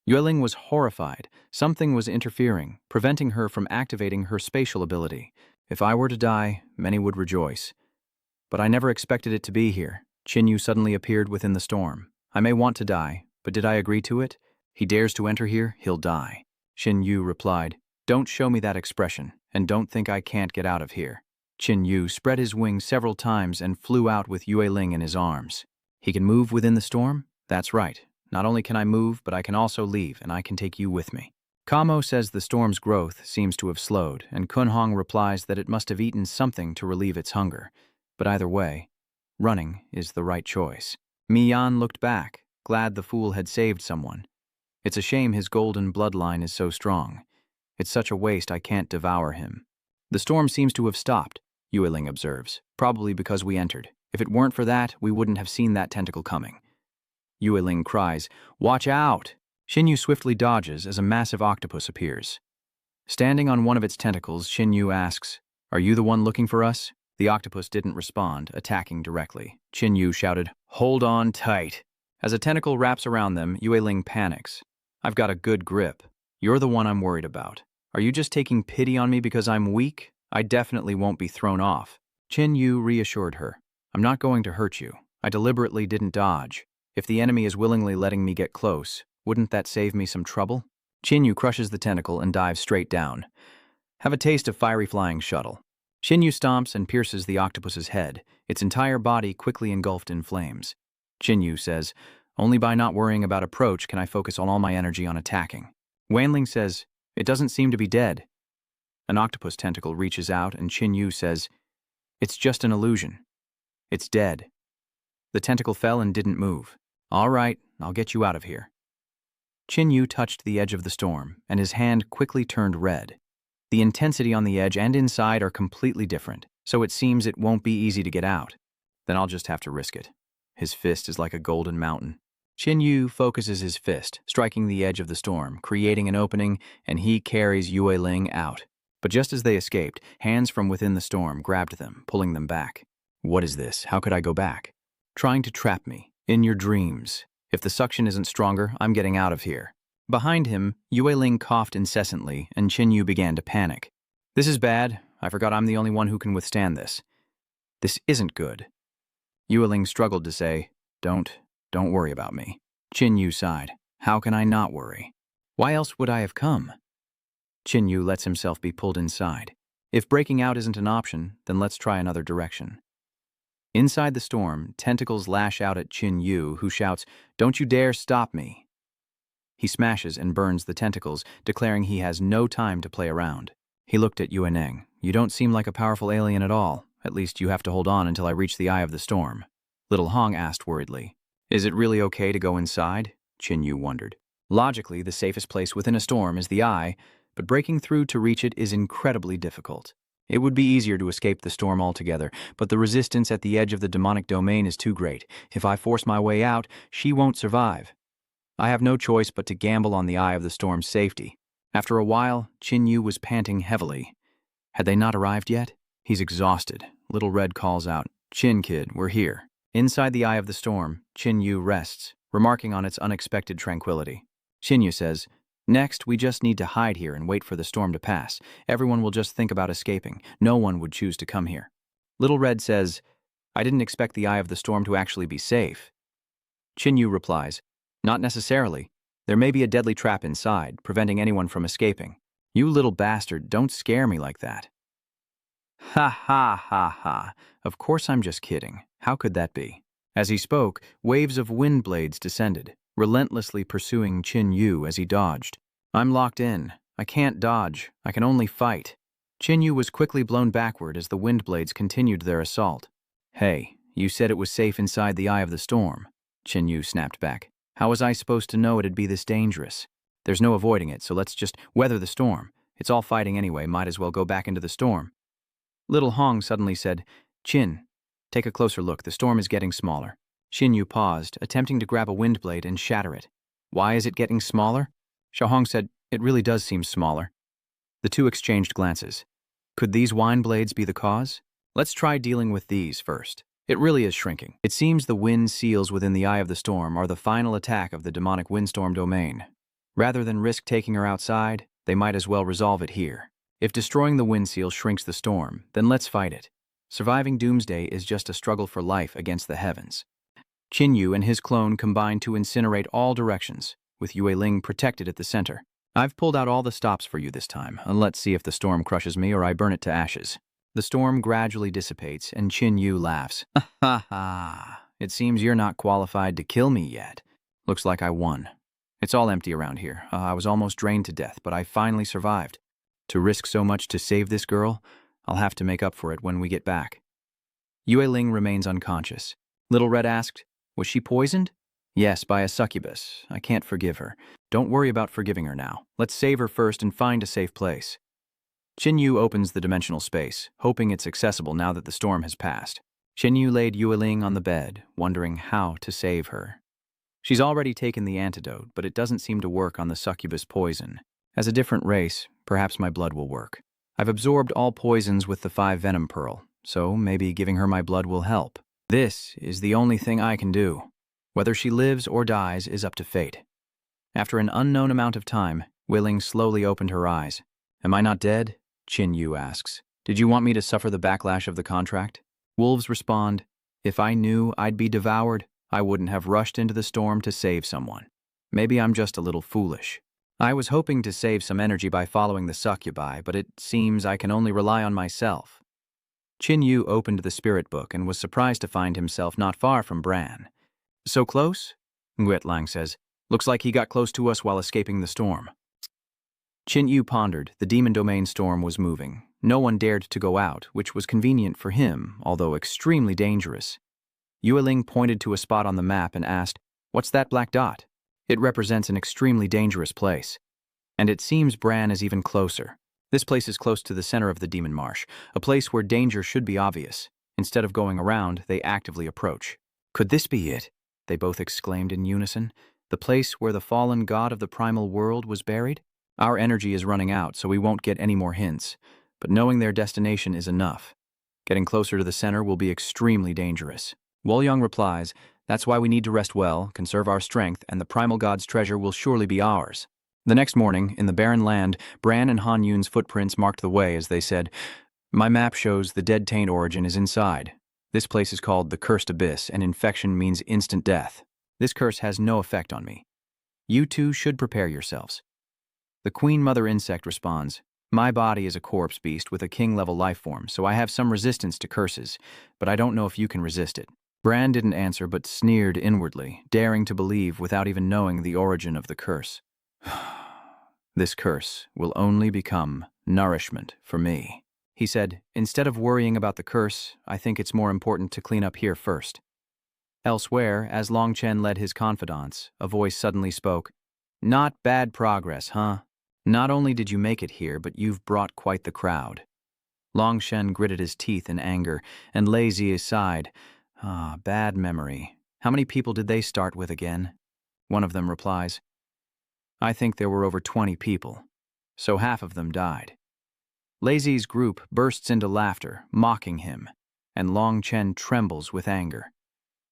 Yueling was horrified. Something was interfering, preventing her from activating her spatial ability. If I were to die, many would rejoice. But I never expected it to be here. Qin Yu suddenly appeared within the storm. I may want to die, but did I agree to it? He dares to enter here, he'll die. Qin Yu replied, "Don't show me that expression, and don't think I can't get out of here." Qin Yu spread his wings several times and flew out with Yue Ling in his arms. He can move within the storm? That's right. Not only can I move, but I can also leave, and I can take you with me. Kamo says the storm's growth seems to have slowed, and Kunhong replies that it must have eaten something to relieve its hunger. But either way, running is the right choice. Miyan looked back, glad the fool had saved someone. It's a shame his golden bloodline is so strong. It's such a waste I can't devour him. The storm seems to have stopped, Yueling observes, probably because we entered. If it weren't for that, we wouldn't have seen that tentacle coming. Yueling cries, "Watch out!" Shinyu swiftly dodges as a massive octopus appears. Standing on one of its tentacles, Shinyu asks, "Are you the one looking for us?" The octopus didn't respond, attacking directly. Shinyu shouted, "Hold on tight." As a tentacle wraps around them, Yueling panics. "I've got a good grip. You're the one I'm worried about. Are you just taking pity on me because I'm weak? I definitely won't be thrown off." Shinyu reassured her, "I'm not going to hurt you. I deliberately didn't dodge. If the enemy is willingly letting me get close, wouldn't that save me some trouble?" Shinyu crushes the tentacle and dives straight down. "Have a taste of fiery flying shuttle." Shinyu stomps and pierces the octopus's head, its entire body quickly engulfed in flames. Shinyu says, "Only by not worrying about approach can I focus all my energy on attacking." Wanling says, "It doesn't seem to be dead." An octopus tentacle reaches out and Shinyu says, "It's just an illusion. It's dead." The tentacle fell and didn't move. "All right, I'll get you out of here." Shinyu touched the edge of the storm, and his hand quickly turned red. The intensity on the edge and inside are completely different, so it seems it won't be easy to get out. Then I'll just have to risk it. His fist is like a golden mountain. Shinyu focuses his fist, striking the edge of the storm, creating an opening, and he carries Yueling out. But just as they escaped, hands from within the storm grabbed them, pulling them back. "What is this? How could I go back?" "Trying to trap me. In your dreams. If the suction isn't stronger, I'm getting out of here." Behind him, Yueling coughed incessantly, and Shinyu began to panic. "This is bad. I forgot I'm the only one who can withstand this. This isn't good." Yueling struggled to say, Don't worry about me." Shinyu sighed. "How can I not worry? Why else would I have come?" Shinyu lets himself be pulled inside. If breaking out isn't an option, then let's try another direction. Inside the storm, tentacles lash out at Shinyu, who shouts, "Don't you dare stop me." He smashes and burns the tentacles, declaring he has no time to play around. He looked at Yueneng. "You don't seem like a powerful alien at all. At least you have to hold on until I reach the eye of the storm." Little Hong asked worriedly. "Is it really okay to go inside?" Shinyu wondered. Logically, the safest place within a storm is the eye, but breaking through to reach it is incredibly difficult. It would be easier to escape the storm altogether, but the resistance at the edge of the demonic domain is too great. If I force my way out, she won't survive. I have no choice but to gamble on the eye of the storm's safety. After a while, Shinyu was panting heavily. Had they not arrived yet? He's exhausted. Little Red calls out, "Chin Kid, we're here." Inside the eye of the storm, Shinyu rests, remarking on its unexpected tranquility. Shinyu says, "Next, we just need to hide here and wait for the storm to pass. Everyone will just think about escaping. No one would choose to come here." Little Red says, "I didn't expect the eye of the storm to actually be safe." Shinyu replies, "Not necessarily. There may be a deadly trap inside, preventing anyone from escaping. You little bastard, don't scare me like that." "Ha ha ha ha. Of course I'm just kidding. How could that be?" As he spoke, waves of wind blades descended, relentlessly pursuing Shinyu as he dodged. "I'm locked in. I can't dodge. I can only fight." Shinyu was quickly blown backward as the wind blades continued their assault. "Hey, you said it was safe inside the eye of the storm." Shinyu snapped back. "How was I supposed to know it'd be this dangerous? There's no avoiding it, so let's just weather the storm. It's all fighting anyway, might as well go back into the storm." Little Hong suddenly said, "Chin, take a closer look. The storm is getting smaller." Shinyu paused, attempting to grab a wind blade and shatter it. "Why is it getting smaller?" Xiaohong said, "It really does seem smaller." The two exchanged glances. Could these wine blades be the cause? Let's try dealing with these first. It really is shrinking. It seems the wind seals within the eye of the storm are the final attack of the demonic windstorm domain. Rather than risk taking her outside, they might as well resolve it here. If destroying the wind seal shrinks the storm, then let's fight it. Surviving Doomsday is just a struggle for life against the heavens. Qinyu and his clone combined to incinerate all directions, with Yueling protected at the center. "I've pulled out all the stops for you this time, and let's see if the storm crushes me or I burn it to ashes." The storm gradually dissipates, and Qinyu laughs. "Ha ha! It seems you're not qualified to kill me yet. Looks like I won." It's all empty around here. I was almost drained to death, but I finally survived. To risk so much to save this girl, I'll have to make up for it when we get back. Yue Ling remains unconscious. Little Red asked, was she poisoned? Yes, by a succubus. I can't forgive her. Don't worry about forgiving her now. Let's save her first and find a safe place. Qinyu opens the dimensional space, hoping it's accessible now that the storm has passed. Qinyu laid Yue Ling on the bed, wondering how to save her. She's already taken the antidote, but it doesn't seem to work on the succubus poison. As a different race, perhaps my blood will work. I've absorbed all poisons with the 5 venom pearl, so maybe giving her my blood will help. This is the only thing I can do. Whether she lives or dies is up to fate. After an unknown amount of time, Yue Ling slowly opened her eyes. Am I not dead? Qinyu asks. Did you want me to suffer the backlash of the contract? Wolves respond, if I knew I'd be devoured, I wouldn't have rushed into the storm to save someone. Maybe I'm just a little foolish. I was hoping to save some energy by following the succubi, but it seems I can only rely on myself. Qinyu opened the spirit book and was surprised to find himself not far from Bran. So close? Nguyen Lang says. Looks like he got close to us while escaping the storm. Qinyu pondered. The demon domain storm was moving. No one dared to go out, which was convenient for him, although extremely dangerous. Yue Ling pointed to a spot on the map and asked, what's that black dot? It represents an extremely dangerous place. And it seems Bran is even closer. This place is close to the center of the demon marsh, a place where danger should be obvious. Instead of going around, they actively approach. Could this be it? They both exclaimed in unison. The place where the fallen god of the primal world was buried? Our energy is running out, so we won't get any more hints. But knowing their destination is enough. Getting closer to the center will be extremely dangerous. Wolyang replies, that's why we need to rest well, conserve our strength, and the primal god's treasure will surely be ours. The next morning, in the barren land, Bran and Han Yun's footprints marked the way as they said, my map shows the dead taint origin is inside. This place is called the Cursed Abyss, and infection means instant death. This curse has no effect on me. You two should prepare yourselves. The Queen Mother Insect responds, my body is a corpse beast with a king-level life form, so I have some resistance to curses, but I don't know if you can resist it. Bran didn't answer but sneered inwardly, daring to believe without even knowing the origin of the curse. This curse will only become nourishment for me. He said, instead of worrying about the curse, I think it's more important to clean up here first. Elsewhere, as Long Chen led his confidants, a voice suddenly spoke, not bad progress, huh? Not only did you make it here, but you've brought quite the crowd. Long Shen gritted his teeth in anger, and Lei Zi sighed. Bad memory. How many people did they start with again? One of them replies, I think there were over 20 people, so half of them died. Lei Zi's group bursts into laughter, mocking him, and Long Chen trembles with anger.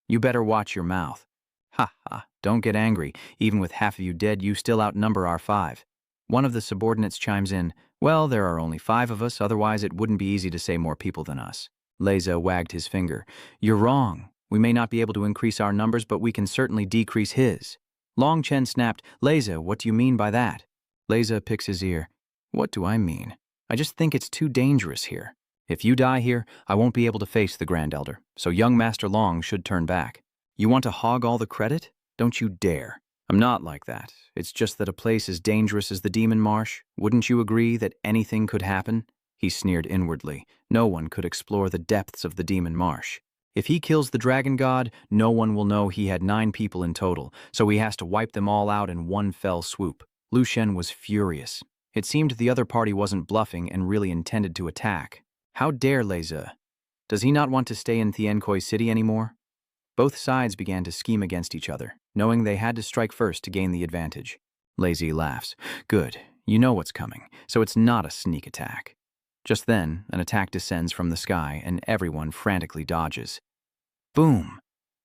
You better watch your mouth. Ha ha, don't get angry. Even with half of you dead, you still outnumber our 5. One of the subordinates chimes in, well, there are only 5 of us, otherwise it wouldn't be easy to say more people than us. Leza wagged his finger. You're wrong. We may not be able to increase our numbers, but we can certainly decrease his. Long Chen snapped, Leza, what do you mean by that? Leza picks his ear. What do I mean? I just think it's too dangerous here. If you die here, I won't be able to face the Grand Elder, so young Master Long should turn back. You want to hog all the credit? Don't you dare. I'm not like that. It's just that a place as dangerous as the Demon Marsh, wouldn't you agree that anything could happen? He sneered inwardly. No one could explore the depths of the Demon Marsh. If he kills the Dragon God, no one will know he had 9 people in total, so he has to wipe them all out in one fell swoop. Lu Shen was furious. It seemed the other party wasn't bluffing and really intended to attack. How dare Leza? Does he not want to stay in Thienkoi City anymore? Both sides began to scheme against each other, knowing they had to strike first to gain the advantage. Lazy laughs. Good, you know what's coming, so it's not a sneak attack. Just then, an attack descends from the sky and everyone frantically dodges. Boom!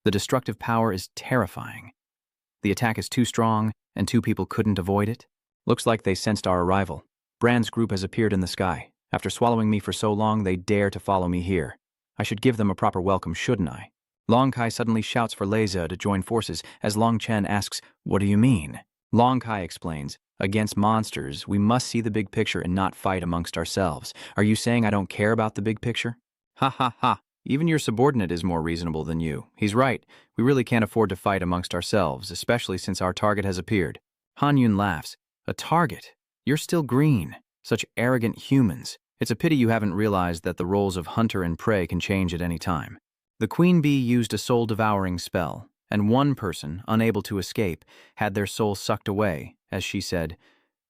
The destructive power is terrifying. The attack is too strong and 2 people couldn't avoid it. Looks like they sensed our arrival. Bran's group has appeared in the sky. After swallowing me for so long, they dare to follow me here. I should give them a proper welcome, shouldn't I? Long Kai suddenly shouts for Leza to join forces as Long Chen asks, what do you mean? Long Kai explains, against monsters, we must see the big picture and not fight amongst ourselves. Are you saying I don't care about the big picture? Ha ha ha. Even your subordinate is more reasonable than you. He's right. We really can't afford to fight amongst ourselves, especially since our target has appeared. Han Yun laughs. A target? You're still green. Such arrogant humans. It's a pity you haven't realized that the roles of hunter and prey can change at any time. The queen bee used a soul-devouring spell, and one person, unable to escape, had their soul sucked away, as she said,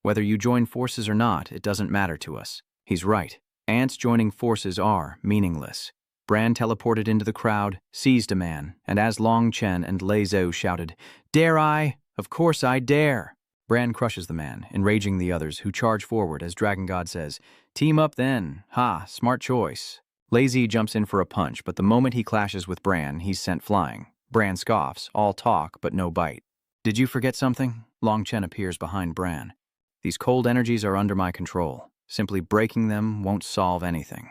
"Whether you join forces or not, it doesn't matter to us." He's right. Ants joining forces are meaningless. Bran teleported into the crowd, seized a man, and as Long Chen and Lei Zhou shouted, "Dare I? Of course I dare!" Bran crushes the man, enraging the others, who charge forward as Dragon God says, "Team up then. Ha, smart choice." Lazy jumps in for a punch, but the moment he clashes with Bran, he's sent flying. Bran scoffs, all talk but no bite. "Did you forget something?" Long Chen appears behind Bran. "These cold energies are under my control. Simply breaking them won't solve anything."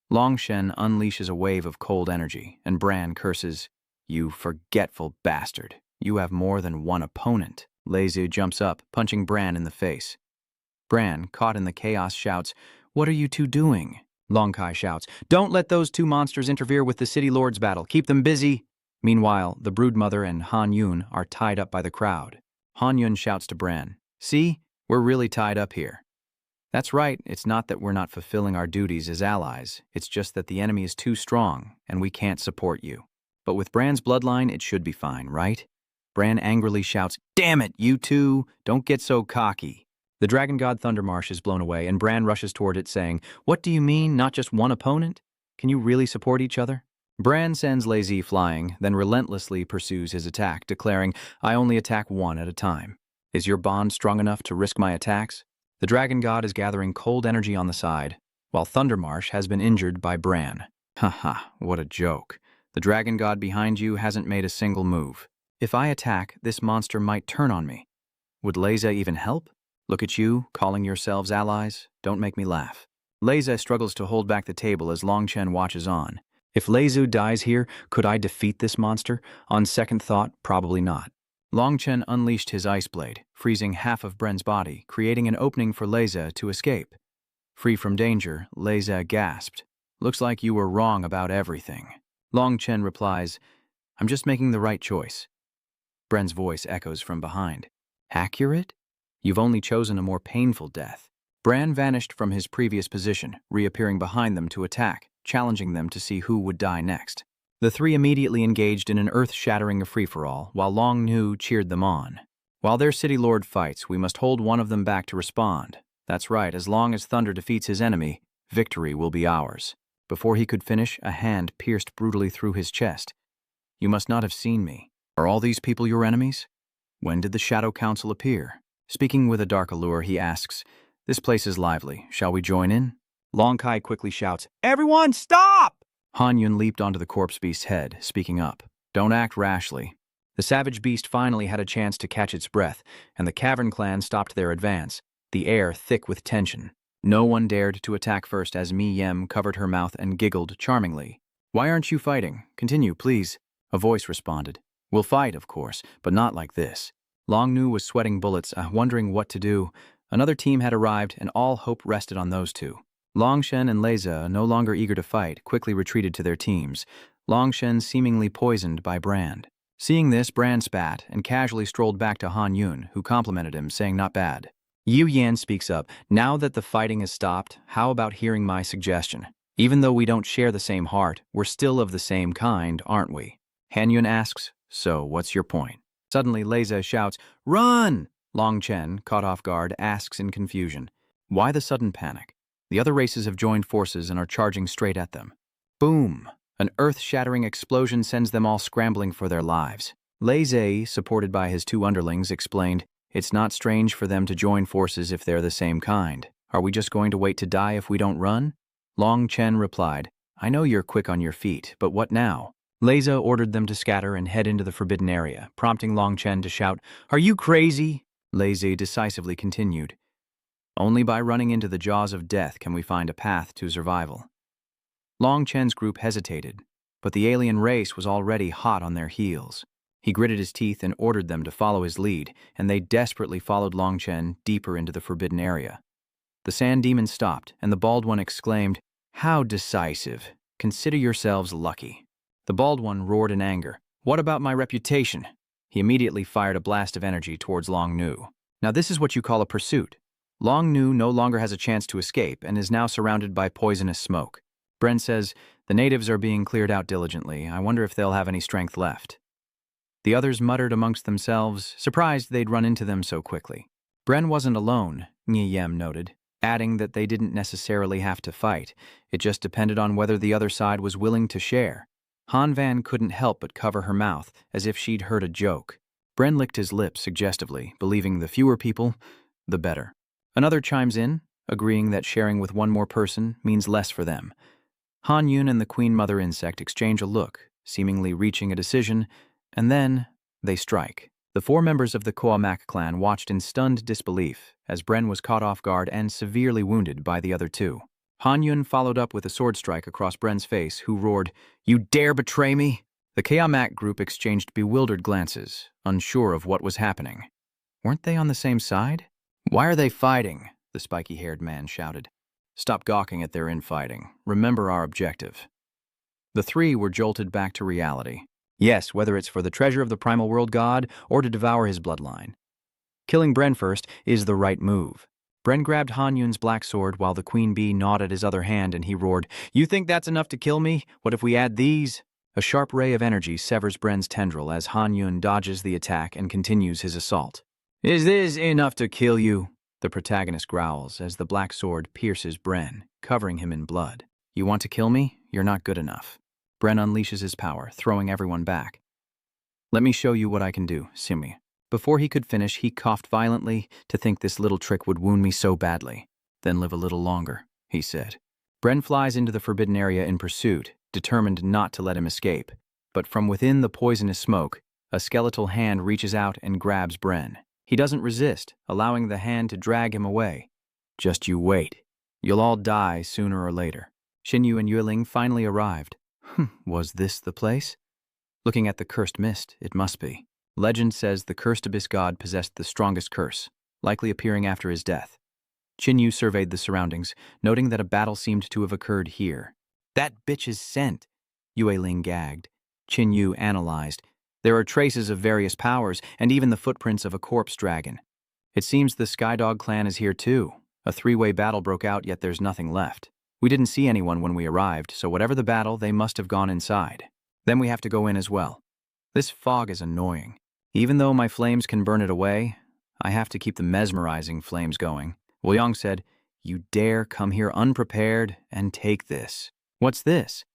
Long Shen unleashes a wave of cold energy, and Bran curses, "You forgetful bastard. You have more than one opponent." Lezu jumps up, punching Bran in the face. Bran, caught in the chaos, shouts, "What are you two doing?" Long Kai shouts, "Don't let those two monsters interfere with the City Lord's battle. Keep them busy." Meanwhile, the Broodmother and Han Yun are tied up by the crowd. Han Yun shouts to Bran, "See, we're really tied up here." "That's right, it's not that we're not fulfilling our duties as allies, it's just that the enemy is too strong, and we can't support you. But with Bran's bloodline, it should be fine, right?" Bran angrily shouts, "Damn it, you two! Don't get so cocky." The Dragon God Thundermarsh is blown away, and Bran rushes toward it, saying, "What do you mean, not just one opponent? Can you really support each other?" Bran sends Lazy flying, then relentlessly pursues his attack, declaring, "I only attack one at a time. Is your bond strong enough to risk my attacks?" The Dragon God is gathering cold energy on the side, while Thundermarsh has been injured by Bran. Haha, what a joke. The Dragon God behind you hasn't made a single move. If I attack, this monster might turn on me. Would Leza even help? Look at you, calling yourselves allies. Don't make me laugh. Leza struggles to hold back the table as Long Chen watches on. If Lezu dies here, could I defeat this monster? On second thought, probably not. Long Chen unleashed his ice blade, freezing half of Bran's body, creating an opening for Leza to escape. Free from danger, Leza gasped. "Looks like you were wrong about everything." Long Chen replies, "I'm just making the right choice." Bran's voice echoes from behind. "Accurate? You've only chosen a more painful death." Bran vanished from his previous position, reappearing behind them to attack, challenging them to see who would die next. The three immediately engaged in an earth-shattering free-for-all, while Long Nu cheered them on. "While their City Lord fights, we must hold one of them back to respond. That's right, as long as Thunder defeats his enemy, victory will be ours." Before he could finish, a hand pierced brutally through his chest. "You must not have seen me. Are all these people your enemies? When did the Shadow Council appear?" Speaking with a dark allure, he asks, "This place is lively. Shall we join in?" Long Kai quickly shouts, "Everyone, stop!" Han Yun leaped onto the corpse beast's head, speaking up, "Don't act rashly." The savage beast finally had a chance to catch its breath, and the Cavern Clan stopped their advance, the air thick with tension. No one dared to attack first as Mi Yem covered her mouth and giggled charmingly. "Why aren't you fighting? Continue, please." A voice responded, "We'll fight, of course, but not like this." Long Nu was sweating bullets, wondering what to do. Another team had arrived, and all hope rested on those two. Long Shen and Leza, no longer eager to fight, quickly retreated to their teams, Long Shen seemingly poisoned by Bran. Seeing this, Bran spat and casually strolled back to Han Yun, who complimented him, saying not bad. Yu Yan speaks up, "Now that the fighting has stopped, how about hearing my suggestion? Even though we don't share the same heart, we're still of the same kind, aren't we?" Han Yun asks, "So, what's your point?" Suddenly, Leza shouts, "Run!" Long Chen, caught off guard, asks in confusion, "Why the sudden panic? The other races have joined forces and are charging straight at them." Boom! An earth-shattering explosion sends them all scrambling for their lives. Leze, supported by his two underlings, explained, "It's not strange for them to join forces if they're the same kind. Are we just going to wait to die if we don't run?" Long Chen replied, "I know you're quick on your feet, but what now?" Leza ordered them to scatter and head into the forbidden area, prompting Long Chen to shout, "Are you crazy?" Leze decisively continued, "Only by running into the jaws of death can we find a path to survival." Long Chen's group hesitated, but the alien race was already hot on their heels. He gritted his teeth and ordered them to follow his lead, and they desperately followed Long Chen deeper into the forbidden area. The sand demon stopped, and the Bald One exclaimed, "How decisive! Consider yourselves lucky." The Bald One roared in anger, "What about my reputation?" He immediately fired a blast of energy towards Long Nu. Now this is what you call a pursuit. Long Nu no longer has a chance to escape and is now surrounded by poisonous smoke. Bren says, the natives are being cleared out diligently. I wonder if they'll have any strength left. The others muttered amongst themselves, surprised they'd run into them so quickly. Bren wasn't alone, Nyem noted, adding that they didn't necessarily have to fight. It just depended on whether the other side was willing to share. Han Van couldn't help but cover her mouth, as if she'd heard a joke. Bren licked his lips suggestively, believing the fewer people, the better. Another chimes in, agreeing that sharing with one more person means less for them. Han Yun and the Queen Mother insect exchange a look, seemingly reaching a decision, and then they strike. The 4 members of the Koamak clan watched in stunned disbelief as Bren was caught off guard and severely wounded by the other 2. Han Yun followed up with a sword strike across Bren's face, who roared, "You dare betray me?" The Koamak group exchanged bewildered glances, unsure of what was happening. Weren't they on the same side? "Why are they fighting?" the spiky-haired man shouted. "Stop gawking at their infighting. Remember our objective." The 3 were jolted back to reality. Yes, whether it's for the treasure of the primal world god or to devour his bloodline. Killing Bren first is the right move. Bren grabbed Han Yun's black sword while the queen bee gnawed at his other hand and he roared, "You think that's enough to kill me? What if we add these?" A sharp ray of energy severs Bren's tendril as Han Yun dodges the attack and continues his assault. "Is this enough to kill you?" the protagonist growls as the black sword pierces Bren, covering him in blood. "You want to kill me? You're not good enough." Bren unleashes his power, throwing everyone back. "Let me show you what I can do, Simi." Before he could finish, he coughed violently. "To think this little trick would wound me so badly. Then live a little longer," he said. Bren flies into the forbidden area in pursuit, determined not to let him escape. But from within the poisonous smoke, a skeletal hand reaches out and grabs Bren. He doesn't resist, allowing the hand to drag him away. "Just you wait. You'll all die sooner or later." Xinyu and Yueling finally arrived. Was this the place? Looking at the cursed mist, it must be. Legend says the cursed abyss god possessed the strongest curse, likely appearing after his death. Xinyu surveyed the surroundings, noting that a battle seemed to have occurred here. "That bitch's scent," Yueling gagged. Xinyu analyzed. "There are traces of various powers, and even the footprints of a corpse dragon. It seems the Skydog clan is here too. A 3-way battle broke out, yet there's nothing left. We didn't see anyone when we arrived, so whatever the battle, they must have gone inside. Then we have to go in as well. This fog is annoying. Even though my flames can burn it away, I have to keep the mesmerizing flames going." Woyang said, "You dare come here unprepared and take this." "What's this?"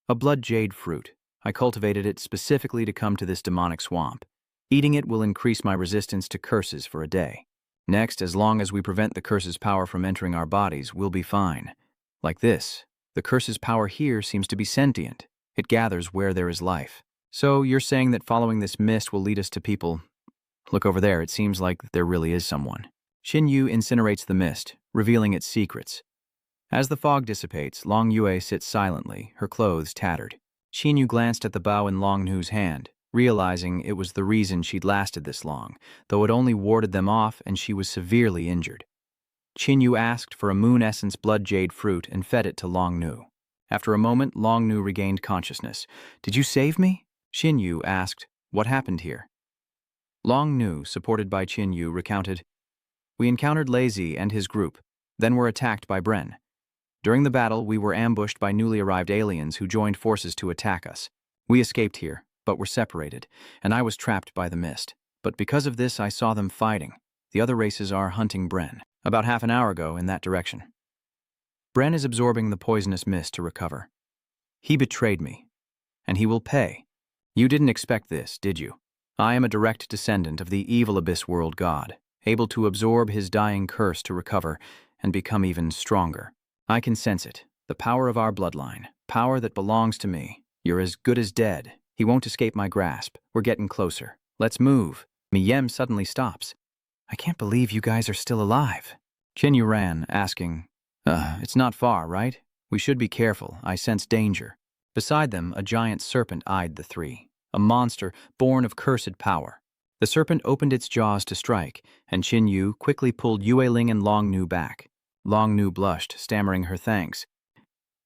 "A blood jade fruit. I cultivated it specifically to come to this demonic swamp. Eating it will increase my resistance to curses for a day. Next, as long as we prevent the curse's power from entering our bodies, we'll be fine. Like this, the curse's power here seems to be sentient. It gathers where there is life. So you're saying that following this mist will lead us to people? Look over there, it seems like there really is someone." Xinyu incinerates the mist, revealing its secrets. As the fog dissipates, Long Yue sits silently, her clothes tattered. Xinyu glanced at the bow in Long Nu's hand, realizing it was the reason she'd lasted this long, though it only warded them off and she was severely injured. Xinyu asked for a moon essence blood jade fruit and fed it to Long Nu. After a moment, Long Nu regained consciousness. "Did you save me?" Xinyu asked, "What happened here?" Long Nu, supported by Xinyu, recounted, "We encountered Lazy and his group, then were attacked by Bren. During the battle, we were ambushed by newly arrived aliens who joined forces to attack us. We escaped here, but were separated, and I was trapped by the mist. But because of this, I saw them fighting. The other races are hunting Bren. About half an hour ago in that direction. Bren is absorbing the poisonous mist to recover. He betrayed me, and he will pay. You didn't expect this, did you? I am a direct descendant of the evil abyss world god, able to absorb his dying curse to recover and become even stronger. I can sense it, the power of our bloodline, power that belongs to me. You're as good as dead. He won't escape my grasp. We're getting closer. Let's move." Miyem suddenly stops. "I can't believe you guys are still alive." Xinyu ran, asking, It's not far, right? We should be careful. I sense danger." Beside them, a giant serpent eyed the 3, a monster born of cursed power. The serpent opened its jaws to strike, and Xinyu quickly pulled Yueling and Long Nu back. Long Nu blushed, stammering her thanks.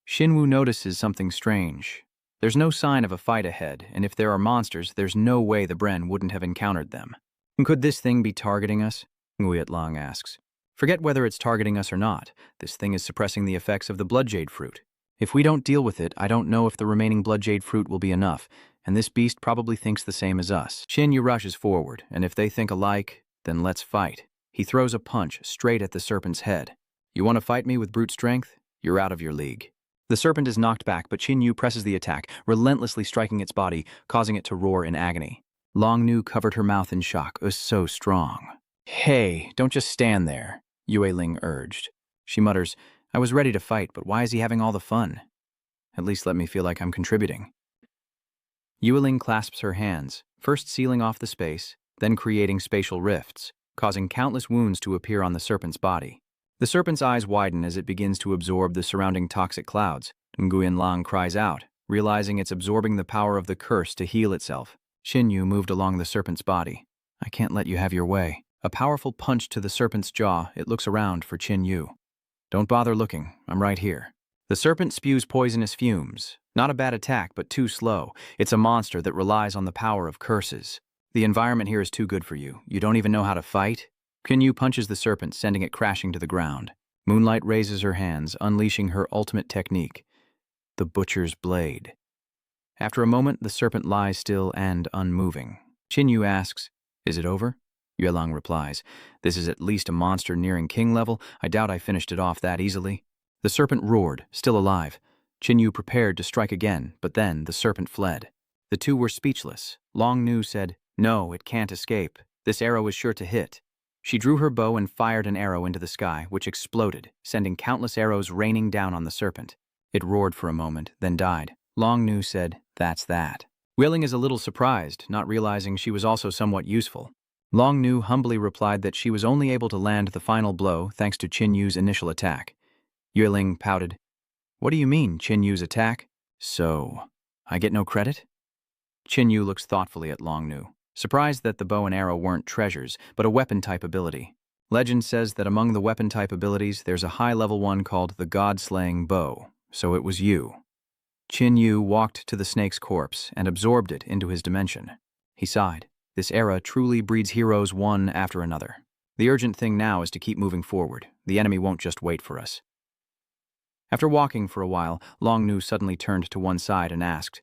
Xinwu notices something strange. There's no sign of a fight ahead, and if there are monsters, there's no way the Bren wouldn't have encountered them. Could this thing be targeting us? Nguyat Long asks. Forget whether it's targeting us or not. This thing is suppressing the effects of the bloodjade fruit. If we don't deal with it, I don't know if the remaining bloodjade fruit will be enough, and this beast probably thinks the same as us. Yu rushes forward, and if they think alike, then let's fight. He throws a punch straight at the serpent's head. You want to fight me with brute strength? You're out of your league. The serpent is knocked back, but Yu presses the attack, relentlessly striking its body, causing it to roar in agony. Long Nu covered her mouth in shock. It was so strong. Hey, don't just stand there, Yue Ling urged. She mutters, I was ready to fight, but why is he having all the fun? At least let me feel like I'm contributing. Yue Ling clasps her hands, first sealing off the space, then creating spatial rifts, causing countless wounds to appear on the serpent's body. The serpent's eyes widen as it begins to absorb the surrounding toxic clouds. Nguyen Lang cries out, realizing it's absorbing the power of the curse to heal itself. Yu moved along the serpent's body. I can't let you have your way. A powerful punch to the serpent's jaw. It looks around for Yu. Don't bother looking. I'm right here. The serpent spews poisonous fumes. Not a bad attack, but too slow. It's a monster that relies on the power of curses. The environment here is too good for you. You don't even know how to fight? Yu punches the serpent, sending it crashing to the ground. Moonlight raises her hands, unleashing her ultimate technique, the Butcher's Blade. After a moment, the serpent lies still and unmoving. Yu asks, Is it over? Yue Lang replies, This is at least a monster nearing king level. I doubt I finished it off that easily. The serpent roared, still alive. Yu prepared to strike again, but then the serpent fled. The two were speechless. Long Nu said, No, it can't escape. This arrow is sure to hit. She drew her bow and fired an arrow into the sky, which exploded, sending countless arrows raining down on the serpent. It roared for a moment, then died. Long Nu said, That's that. Willing is a little surprised, not realizing she was also somewhat useful. Long Nu humbly replied that she was only able to land the final blow thanks to Yu's initial attack. Yue Ling pouted. What do you mean, Yu's attack? So, I get no credit? Yu looks thoughtfully at Long Nu, surprised that the bow and arrow weren't treasures, but a weapon-type ability. Legend says that among the weapon-type abilities, there's a high-level one called the God-slaying bow, so it was you. Yu walked to the snake's corpse and absorbed it into his dimension. He sighed. This era truly breeds heroes one after another. The urgent thing now is to keep moving forward. The enemy won't just wait for us. After walking for a while, Long Nu suddenly turned to one side and asked,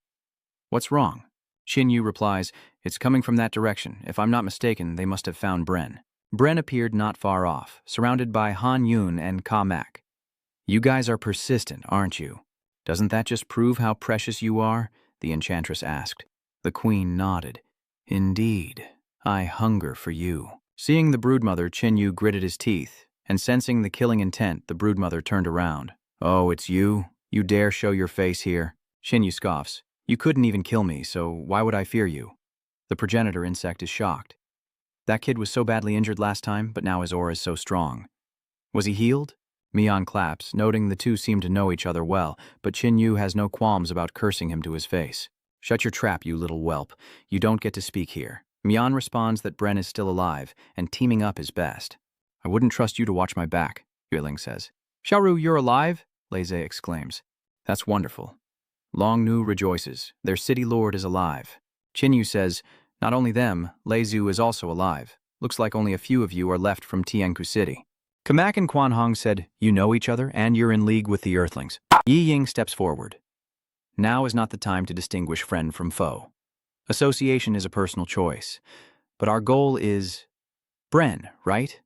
What's wrong? Yu replies, It's coming from that direction. If I'm not mistaken, they must have found Bren. Bren appeared not far off, surrounded by Han Yun and Ka Mak. You guys are persistent, aren't you? Doesn't that just prove how precious you are? The enchantress asked. The queen nodded. Indeed, I hunger for you. Seeing the broodmother, Yu gritted his teeth, and sensing the killing intent, the broodmother turned around. Oh, it's you? You dare show your face here? Yu scoffs. You couldn't even kill me, so why would I fear you? The progenitor insect is shocked. That kid was so badly injured last time, but now his aura is so strong. Was he healed? Mian claps, noting the two seem to know each other well, but Yu has no qualms about cursing him to his face. Shut your trap, you little whelp. You don't get to speak here. Mian responds that Bren is still alive, and teaming up is best. I wouldn't trust you to watch my back, Yue Ling says. Xiaoru, you're alive? Leze exclaims. That's wonderful. Long Nu rejoices. Their city lord is alive. Yu says, not only them, Leizu is also alive. Looks like only a few of you are left from Tianku City. Kamak and Quan Hong said, You know each other, and you're in league with the Earthlings. Yi Ying steps forward. Now is not the time to distinguish friend from foe. Association is a personal choice. But our goal is Bren, right?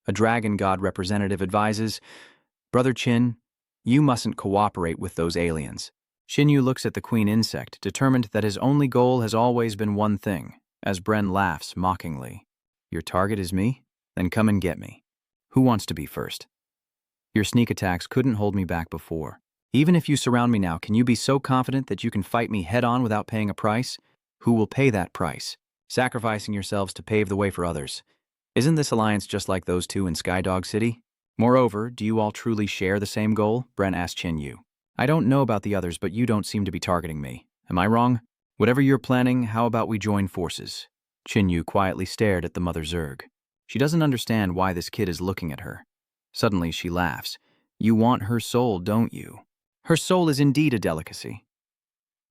A dragon god representative advises, Brother Qin, you mustn't cooperate with those aliens. Yu looks at the queen insect, determined that his only goal has always been one thing, as Bren laughs mockingly. Your target is me? Then come and get me. Who wants to be first? Your sneak attacks couldn't hold me back before. Even if you surround me now, can you be so confident that you can fight me head-on without paying a price? Who will pay that price? Sacrificing yourselves to pave the way for others. Isn't this alliance just like those two in Skydog City? Moreover, do you all truly share the same goal? Bren asked Yu. I don't know about the others, but you don't seem to be targeting me. Am I wrong? Whatever you're planning, how about we join forces? Yu quietly stared at the Mother Zerg. She doesn't understand why this kid is looking at her. Suddenly she laughs. You want her soul, don't you? Her soul is indeed a delicacy.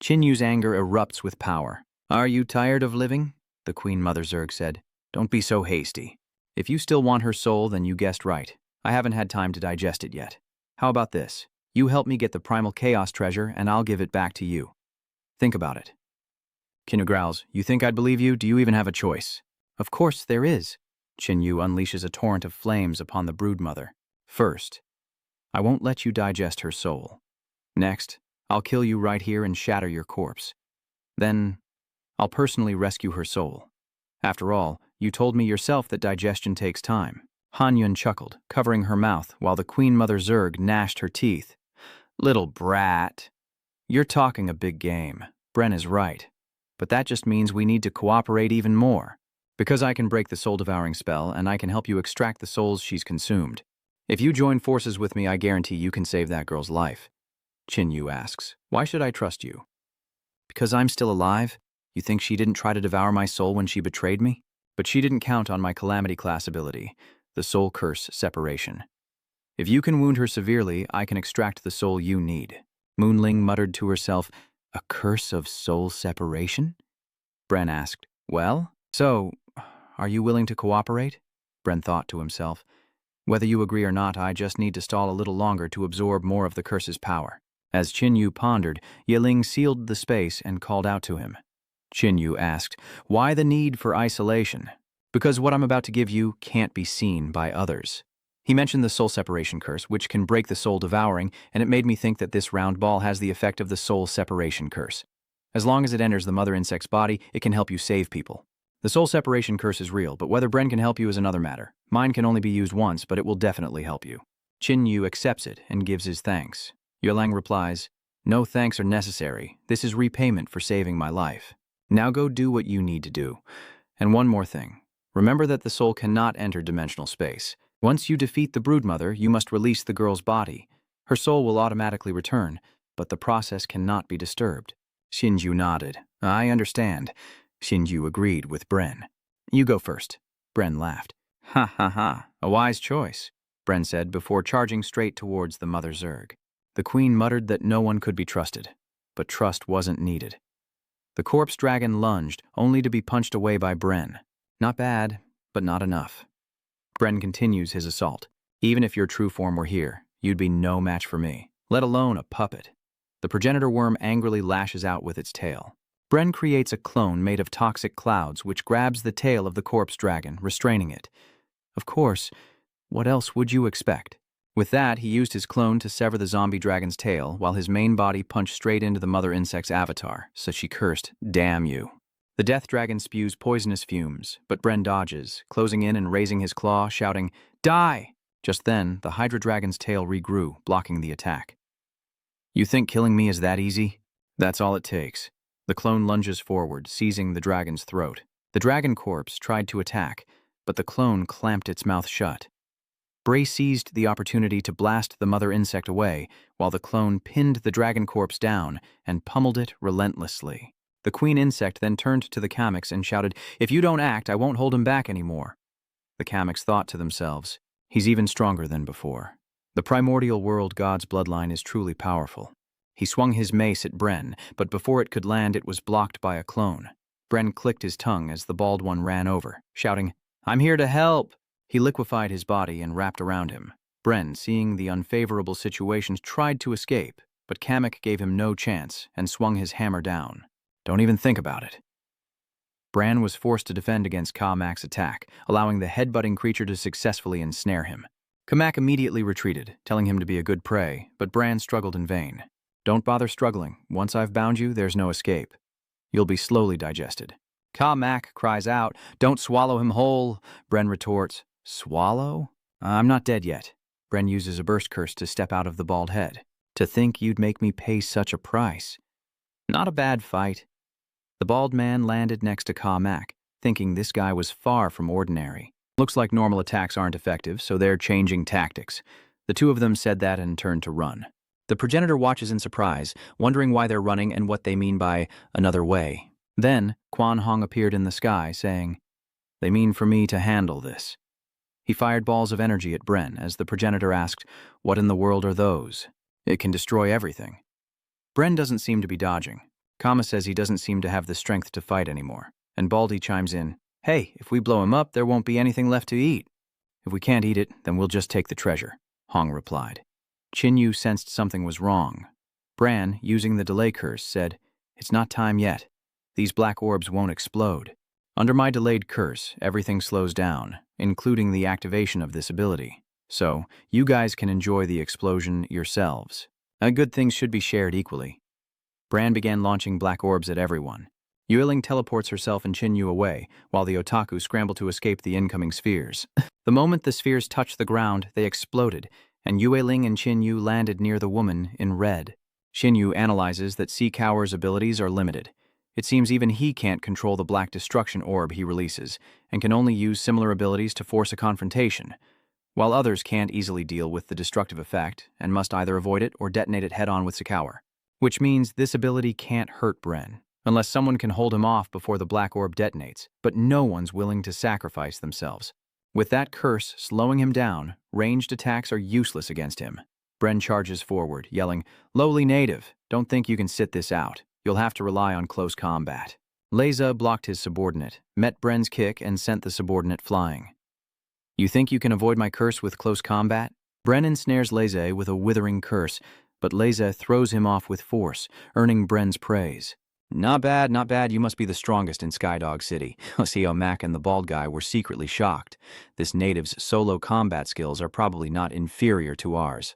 Yu's anger erupts with power. Are you tired of living? The Queen Mother Zerg said. Don't be so hasty. If you still want her soul, then you guessed right. I haven't had time to digest it yet. How about this? You help me get the primal chaos treasure, and I'll give it back to you. Think about it. Kinyu growls, you think I'd believe you? Do you even have a choice? Of course there is. Chinyu unleashes a torrent of flames upon the broodmother. First, I won't let you digest her soul. Next, I'll kill you right here and shatter your corpse. Then, I'll personally rescue her soul. After all, you told me yourself that digestion takes time. Hanyun chuckled, covering her mouth, while the Queen Mother Zerg gnashed her teeth. Little brat. You're talking a big game. Bren is right. But that just means we need to cooperate even more. Because I can break the soul-devouring spell, and I can help you extract the souls she's consumed. If you join forces with me, I guarantee you can save that girl's life. Chinyu asks, why should I trust you? Because I'm still alive? You think she didn't try to devour my soul when she betrayed me? But she didn't count on my Calamity class ability, the Soul Curse Separation. If you can wound her severely, I can extract the soul you need. Moonling muttered to herself, a curse of soul separation? Bren asked, well, so, are you willing to cooperate? Bren thought to himself. Whether you agree or not, I just need to stall a little longer to absorb more of the curse's power. As Chinyu pondered, Yeling sealed the space and called out to him. Chinyu asked, why the need for isolation? Because what I'm about to give you can't be seen by others. He mentioned the soul separation curse, which can break the soul devouring, and it made me think that this round ball has the effect of the soul separation curse. As long as it enters the mother insect's body, it can help you save people. The soul separation curse is real, but whether Bren can help you is another matter. Mine can only be used once, but it will definitely help you. Chinyu accepts it and gives his thanks. Yuelang replies, no thanks are necessary. This is repayment for saving my life. Now go do what you need to do. And one more thing. Remember that the soul cannot enter dimensional space. Once you defeat the broodmother, you must release the girl's body. Her soul will automatically return, but the process cannot be disturbed. Shinju nodded. I understand. Shinju agreed with Bren. You go first. Bren laughed. Ha ha ha, a wise choice, Bren said before charging straight towards the Mother Zerg. The Queen muttered that no one could be trusted, but trust wasn't needed. The corpse dragon lunged, only to be punched away by Bren. Not bad, but not enough. Bren continues his assault. Even if your true form were here, you'd be no match for me, let alone a puppet. The progenitor worm angrily lashes out with its tail. Bren creates a clone made of toxic clouds which grabs the tail of the corpse dragon, restraining it. Of course, what else would you expect? With that, he used his clone to sever the zombie dragon's tail, while his main body punched straight into the mother insect's avatar, so she cursed, damn you. The death dragon spews poisonous fumes, but Bren dodges, closing in and raising his claw, shouting, die! Just then, the hydra dragon's tail regrew, blocking the attack. You think killing me is that easy? That's all it takes. The clone lunges forward, seizing the dragon's throat. The dragon corpse tried to attack, but the clone clamped its mouth shut. Bray seized the opportunity to blast the mother insect away, while the clone pinned the dragon corpse down and pummeled it relentlessly. The queen insect then turned to the Kameks and shouted, if you don't act, I won't hold him back anymore. The Kameks thought to themselves, he's even stronger than before. The primordial world god's bloodline is truly powerful. He swung his mace at Bren, but before it could land, it was blocked by a clone. Bren clicked his tongue as the bald one ran over, shouting, I'm here to help. He liquefied his body and wrapped around him. Bren, seeing the unfavorable situations, tried to escape, but Kamek gave him no chance and swung his hammer down. Don't even think about it. Bran was forced to defend against Kamak's attack, allowing the headbutting creature to successfully ensnare him. Kamak immediately retreated, telling him to be a good prey, but Bran struggled in vain. Don't bother struggling. Once I've bound you, there's no escape. You'll be slowly digested. Kamak cries out, don't swallow him whole. Bren retorts, swallow? I'm not dead yet. Bren uses a burst curse to step out of the bald head. To think you'd make me pay such a price. Not a bad fight. The bald man landed next to Kamak, thinking this guy was far from ordinary. Looks like normal attacks aren't effective, so they're changing tactics. The two of them said that and turned to run. The progenitor watches in surprise, wondering why they're running and what they mean by another way. Then, Quan Hong appeared in the sky, saying, they mean for me to handle this. He fired balls of energy at Bren as the progenitor asked, what in the world are those? It can destroy everything. Bren doesn't seem to be dodging. Kama says he doesn't seem to have the strength to fight anymore, and Baldy chimes in, Hey, if we blow him up, there won't be anything left to eat. If we can't eat it, then we'll just take the treasure, Hong replied. Chin-Yu sensed something was wrong. Bran, using the delay curse, said, "It's not time yet. These black orbs won't explode. Under my delayed curse, everything slows down, including the activation of this ability. So, you guys can enjoy the explosion yourselves. Good things should be shared equally." Bran began launching black orbs at everyone. Yueling teleports herself and Chin-Yu away, while the otaku scramble to escape the incoming spheres. The moment the spheres touched the ground, they exploded, and Yueling and Chin-Yu landed near the woman in red. Chin-Yu analyzes that Sea Cower's abilities are limited. It seems even he can't control the black destruction orb he releases, and can only use similar abilities to force a confrontation, while others can't easily deal with the destructive effect and must either avoid it or detonate it head-on with Sea Cower. Which means this ability can't hurt Bren, unless someone can hold him off before the black orb detonates, but no one's willing to sacrifice themselves. With that curse slowing him down, ranged attacks are useless against him. Bren charges forward, yelling, "Lowly native, don't think you can sit this out. You'll have to rely on close combat." Leza blocked his subordinate, met Bren's kick, and sent the subordinate flying. "You think you can avoid my curse with close combat?" Bren ensnares Leza with a withering curse, but Leza throws him off with force, earning Bren's praise. Not bad, not bad. You must be the strongest in Skydog City." Oseo Mac and the bald guy were secretly shocked. This native's solo combat skills are probably not inferior to ours.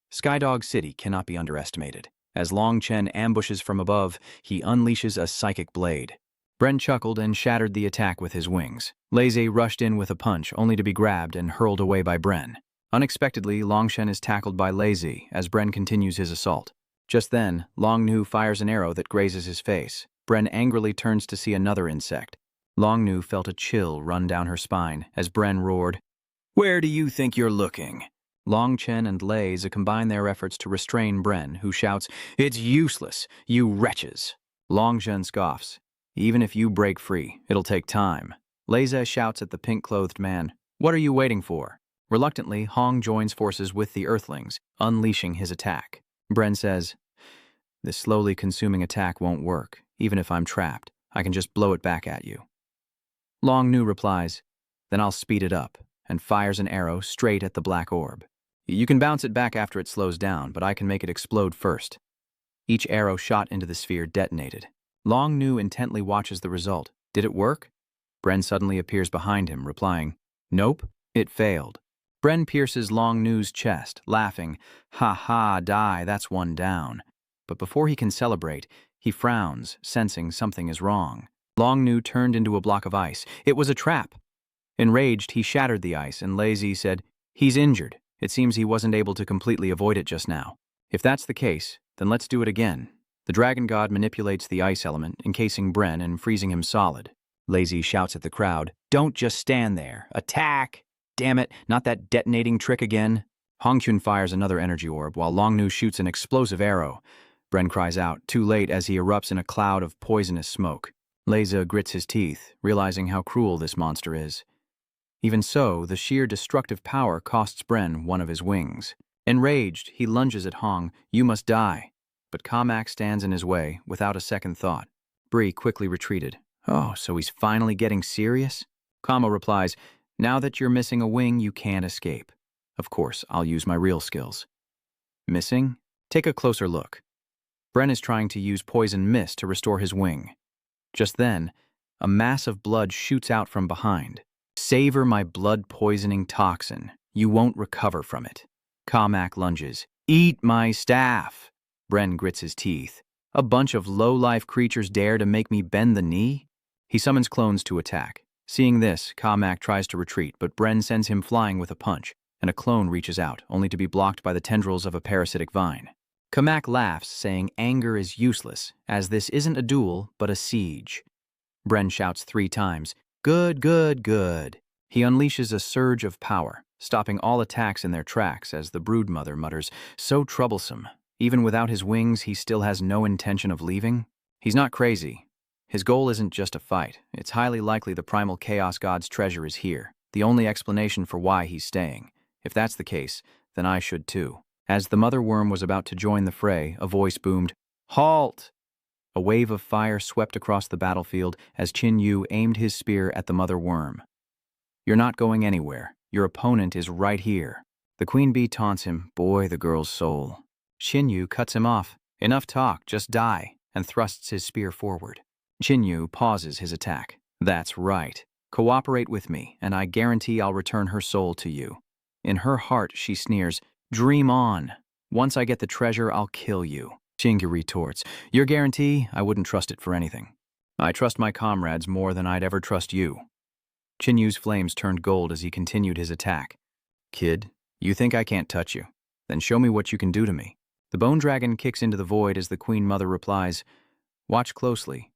Skydog City cannot be underestimated. As Long Chen ambushes from above, he unleashes a psychic blade. Bren chuckled and shattered the attack with his wings. Lazy rushed in with a punch, only to be grabbed and hurled away by Bren. Unexpectedly, Long Chen is tackled by Lazy as Bren continues his assault. Just then, Long Nu fires an arrow that grazes his face. Bren angrily turns to see another insect. Long Nu felt a chill run down her spine as Bren roared, "Where do you think you're looking?" Long Chen and Laze combine their efforts to restrain Bren, who shouts, "It's useless, you wretches!" Long Chen scoffs, "Even if you break free, it'll take time." Laze shouts at the pink-clothed man, "What are you waiting for?" Reluctantly, Hong joins forces with the Earthlings, unleashing his attack. Bren says, "This slowly consuming attack won't work. Even if I'm trapped, I can just blow it back at you." Long Nu replies, "Then I'll speed it up," and fires an arrow straight at the black orb. "You can bounce it back after it slows down, but I can make it explode first." Each arrow shot into the sphere detonated. Long Nu intently watches the result. Did it work? Bren suddenly appears behind him, replying, "Nope, it failed." Bren pierces Long Nu's chest, laughing, "Ha ha, die, that's one down." But before he can celebrate, he frowns, sensing something is wrong. Long Nu turned into a block of ice. It was a trap. Enraged, he shattered the ice, and Lazy said, "He's injured. It seems he wasn't able to completely avoid it just now. If that's the case, then let's do it again." The dragon god manipulates the ice element, encasing Bren and freezing him solid. Lazy shouts at the crowd, "Don't just stand there. Attack! Damn it, not that detonating trick again." Hongkyun fires another energy orb, while Long Nu shoots an explosive arrow. Bren cries out, too late as he erupts in a cloud of poisonous smoke. Leza grits his teeth, realizing how cruel this monster is. Even so, the sheer destructive power costs Bren one of his wings. Enraged, he lunges at Hong, "You must die." But Kamak stands in his way, without a second thought. Bree quickly retreated. "Oh, so he's finally getting serious?" Kama replies, "Now that you're missing a wing, you can't escape. Of course, I'll use my real skills." Missing? Take a closer look. Bren is trying to use poison mist to restore his wing. Just then, a mass of blood shoots out from behind. "Savor my blood-poisoning toxin. You won't recover from it." Kamak lunges. "Eat my staff." Bren grits his teeth. "A bunch of low-life creatures dare to make me bend the knee?" He summons clones to attack. Seeing this, Kamak tries to retreat, but Bren sends him flying with a punch, and a clone reaches out, only to be blocked by the tendrils of a parasitic vine. Kamak laughs, saying anger is useless, as this isn't a duel, but a siege. Bren shouts 3 times, "Good, good, good." He unleashes a surge of power, stopping all attacks in their tracks as the broodmother mutters, "So troublesome. Even without his wings, he still has no intention of leaving." He's not crazy. His goal isn't just a fight. It's highly likely the primal chaos god's treasure is here, the only explanation for why he's staying. If that's the case, then I should too. As the mother worm was about to join the fray, a voice boomed, "Halt!" A wave of fire swept across the battlefield as Qin Yu aimed his spear at the mother worm. "You're not going anywhere. Your opponent is right here." The queen bee taunts him, "Boy, the girl's soul." Qin Yu cuts him off. "Enough talk, just die," and thrusts his spear forward. Qin Yu pauses his attack. "That's right. Cooperate with me, and I guarantee I'll return her soul to you." In her heart, she sneers, "Dream on. Once I get the treasure, I'll kill you." Qin Yu retorts, "Your guarantee? I wouldn't trust it for anything. I trust my comrades more than I'd ever trust you." Qin Yu's flames turned gold as he continued his attack. "Kid, you think I can't touch you? Then show me what you can do to me." The bone dragon kicks into the void as the queen mother replies, "Watch closely.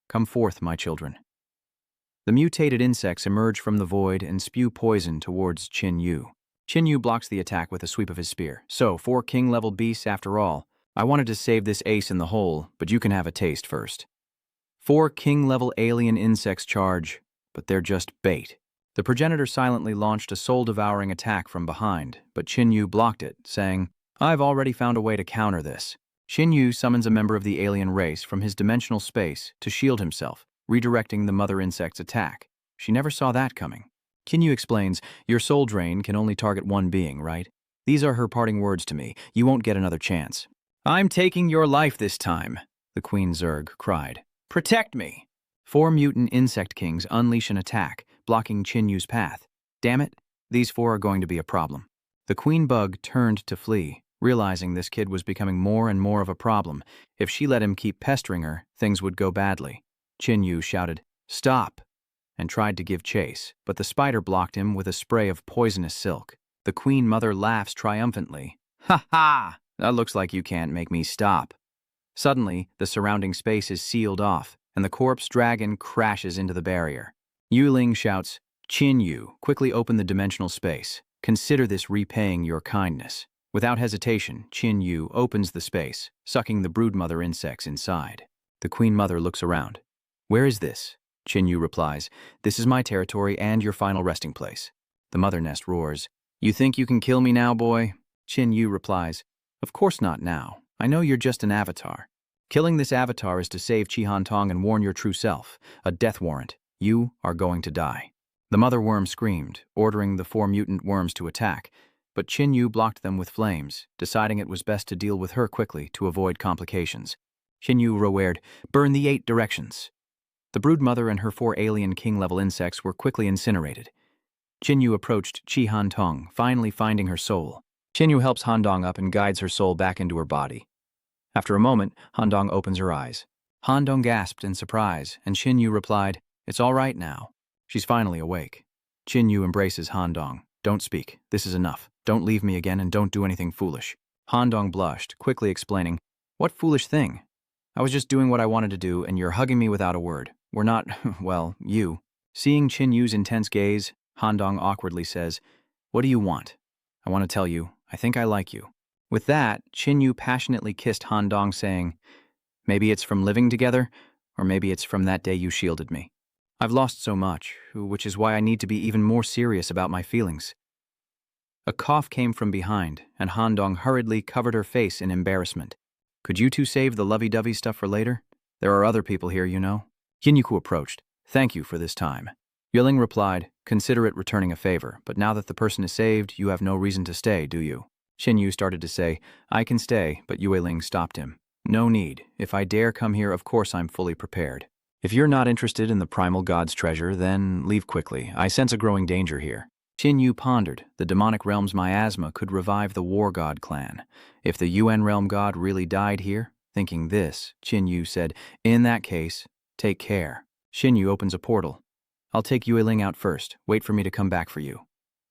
Come forth, my children." The mutated insects emerge from the void and spew poison towards Qin Yu. Qin Yu blocks the attack with a sweep of his spear. "So, 4 king-level beasts after all. I wanted to save this ace in the hole, but you can have a taste first." 4 king-level alien insects charge, but they're just bait. The progenitor silently launched a soul-devouring attack from behind, but Qin Yu blocked it, saying, "I've already found a way to counter this." Qin Yu summons a member of the alien race from his dimensional space to shield himself, redirecting the mother insect's attack. She never saw that coming. Qin Yu explains, "Your soul drain can only target one being, right? These are her parting words to me. You won't get another chance." "I'm taking your life this time," the Queen Zerg cried. "Protect me!" 4 mutant insect kings unleash an attack, blocking Qin Yu's path. "Damn it, these 4 are going to be a problem." The queen bug turned to flee, realizing this kid was becoming more and more of a problem. If she let him keep pestering her, things would go badly. Qin Yu shouted, "Stop!" and tried to give chase, but the spider blocked him with a spray of poisonous silk. The queen mother laughs triumphantly. "Ha ha! That looks like you can't make me stop." Suddenly, the surrounding space is sealed off, and the corpse dragon crashes into the barrier. Yuling shouts, "Qin Yu, quickly open the dimensional space. Consider this repaying your kindness." Without hesitation, Qin Yu opens the space, sucking the broodmother insects inside. The queen mother looks around. "Where is this?" Qin Yu replies, "This is my territory and your final resting place." The mother nest roars, "You think you can kill me now, boy?" Qin Yu replies, "Of course not now. I know you're just an avatar. Killing this avatar is to save Chihan Tong and warn your true self. A death warrant. You are going to die." The mother worm screamed, ordering the 4 mutant worms to attack, but Qin Yu blocked them with flames, deciding it was best to deal with her quickly to avoid complications. Qin Yu roared, "Burn the 8 directions." The broodmother and her 4 alien king-level insects were quickly incinerated. Qin Yu approached Chihan Tong, finally finding her soul. Qin Yu helps Handong up and guides her soul back into her body. After a moment, Handong opens her eyes. Handong gasped in surprise, and Qin Yu replied, "It's all right now." She's finally awake. Qin Yu embraces Handong. "Don't speak. This is enough. Don't leave me again and don't do anything foolish." Handong blushed, quickly explaining, "What foolish thing? I was just doing what I wanted to do and you're hugging me without a word. We're not, well, you." Seeing Qin Yu's intense gaze, Handong awkwardly says, "What do you want?" "I want to tell you, I think I like you." With that, Qin Yu passionately kissed Handong, saying, "Maybe it's from living together, or maybe it's from that day you shielded me. I've lost so much, which is why I need to be even more serious about my feelings." A cough came from behind, and Handong hurriedly covered her face in embarrassment. "Could you two save the lovey-dovey stuff for later? There are other people here, you know." Yin-Yuku approached. "Thank you for this time." Yuling replied, "Consider it returning a favor, but now that the person is saved, you have no reason to stay, do you?" Qin Yu started to say, "I can stay," but Yue Ling stopped him. "No need. If I dare come here, of course I'm fully prepared. If you're not interested in the primal god's treasure, then leave quickly. I sense a growing danger here." Qin Yu pondered. The demonic realm's miasma could revive the war god clan. If the UN realm god really died here? Thinking this, Qin Yu said, "In that case, take care." Qin Yu opens a portal. "I'll take Yue Ling out first. Wait for me to come back for you."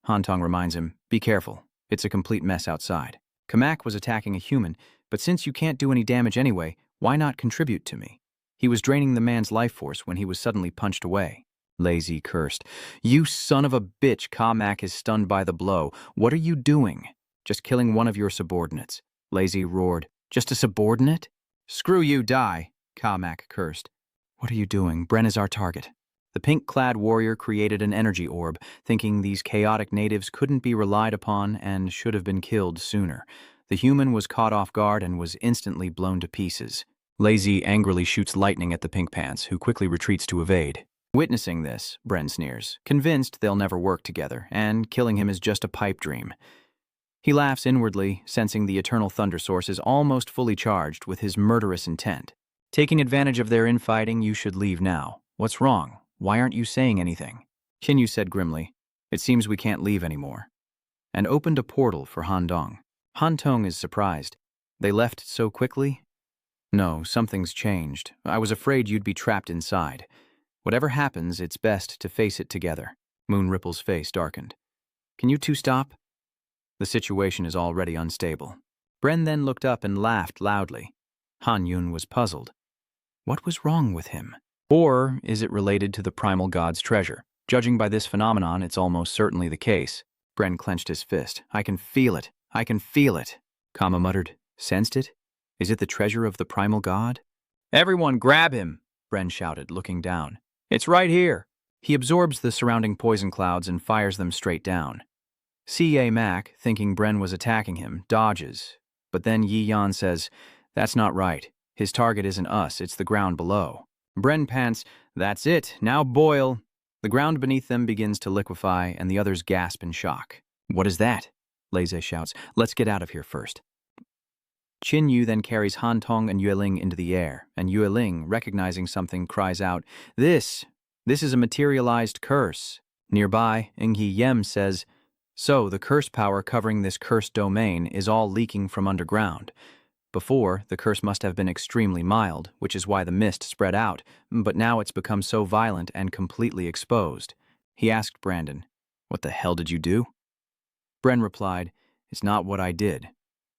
Hantong reminds him, "Be careful. It's a complete mess outside." Kamak was attacking a human, but since you can't do any damage anyway, why not contribute to me? He was draining the man's life force when he was suddenly punched away. Lazy cursed. "You son of a bitch," Kamak is stunned by the blow. "What are you doing?" "Just killing one of your subordinates." Lazy roared. "Just a subordinate?" "Screw you, die," Kamak cursed. "What are you doing? Bren is our target." The pink-clad warrior created an energy orb, thinking these chaotic natives couldn't be relied upon and should have been killed sooner. The human was caught off guard and was instantly blown to pieces. Lazy angrily shoots lightning at the pink pants, who quickly retreats to evade. Witnessing this, Bren sneers, convinced they'll never work together, and killing him is just a pipe dream. He laughs inwardly, sensing the eternal thunder source is almost fully charged with his murderous intent. Taking advantage of their infighting, you should leave now. What's wrong? Why aren't you saying anything? Qinyu said grimly, it seems we can't leave anymore, and opened a portal for Han Dong. Han Tong is surprised. They left so quickly? No, something's changed. I was afraid you'd be trapped inside. Whatever happens, it's best to face it together. Moon Ripple's face darkened. Can you two stop? The situation is already unstable. Bren then looked up and laughed loudly. Han Yun was puzzled. What was wrong with him? Or is it related to the primal god's treasure? Judging by this phenomenon, it's almost certainly the case. Bren clenched his fist. I can feel it. I can feel it. Kama muttered. Sensed it? Is it the treasure of the primal god? Everyone grab him, Bren shouted, looking down. It's right here. He absorbs the surrounding poison clouds and fires them straight down. C.A. Mac, thinking Bren was attacking him, dodges. But then Yi Yan says, that's not right. His target isn't us, it's the ground below. Bren pants, that's it, now boil. The ground beneath them begins to liquefy, and the others gasp in shock. What is that? Leze shouts, let's get out of here first. Qin Yu then carries Han Tong and Yue Ling into the air, and Yue Ling, recognizing something, cries out, This is a materialized curse. Nearby, Inghe Yem says, so the curse power covering this cursed domain is all leaking from underground. Before, the curse must have been extremely mild, which is why the mist spread out, but now it's become so violent and completely exposed. He asked Brandon, what the hell did you do? Bren replied, it's not what I did,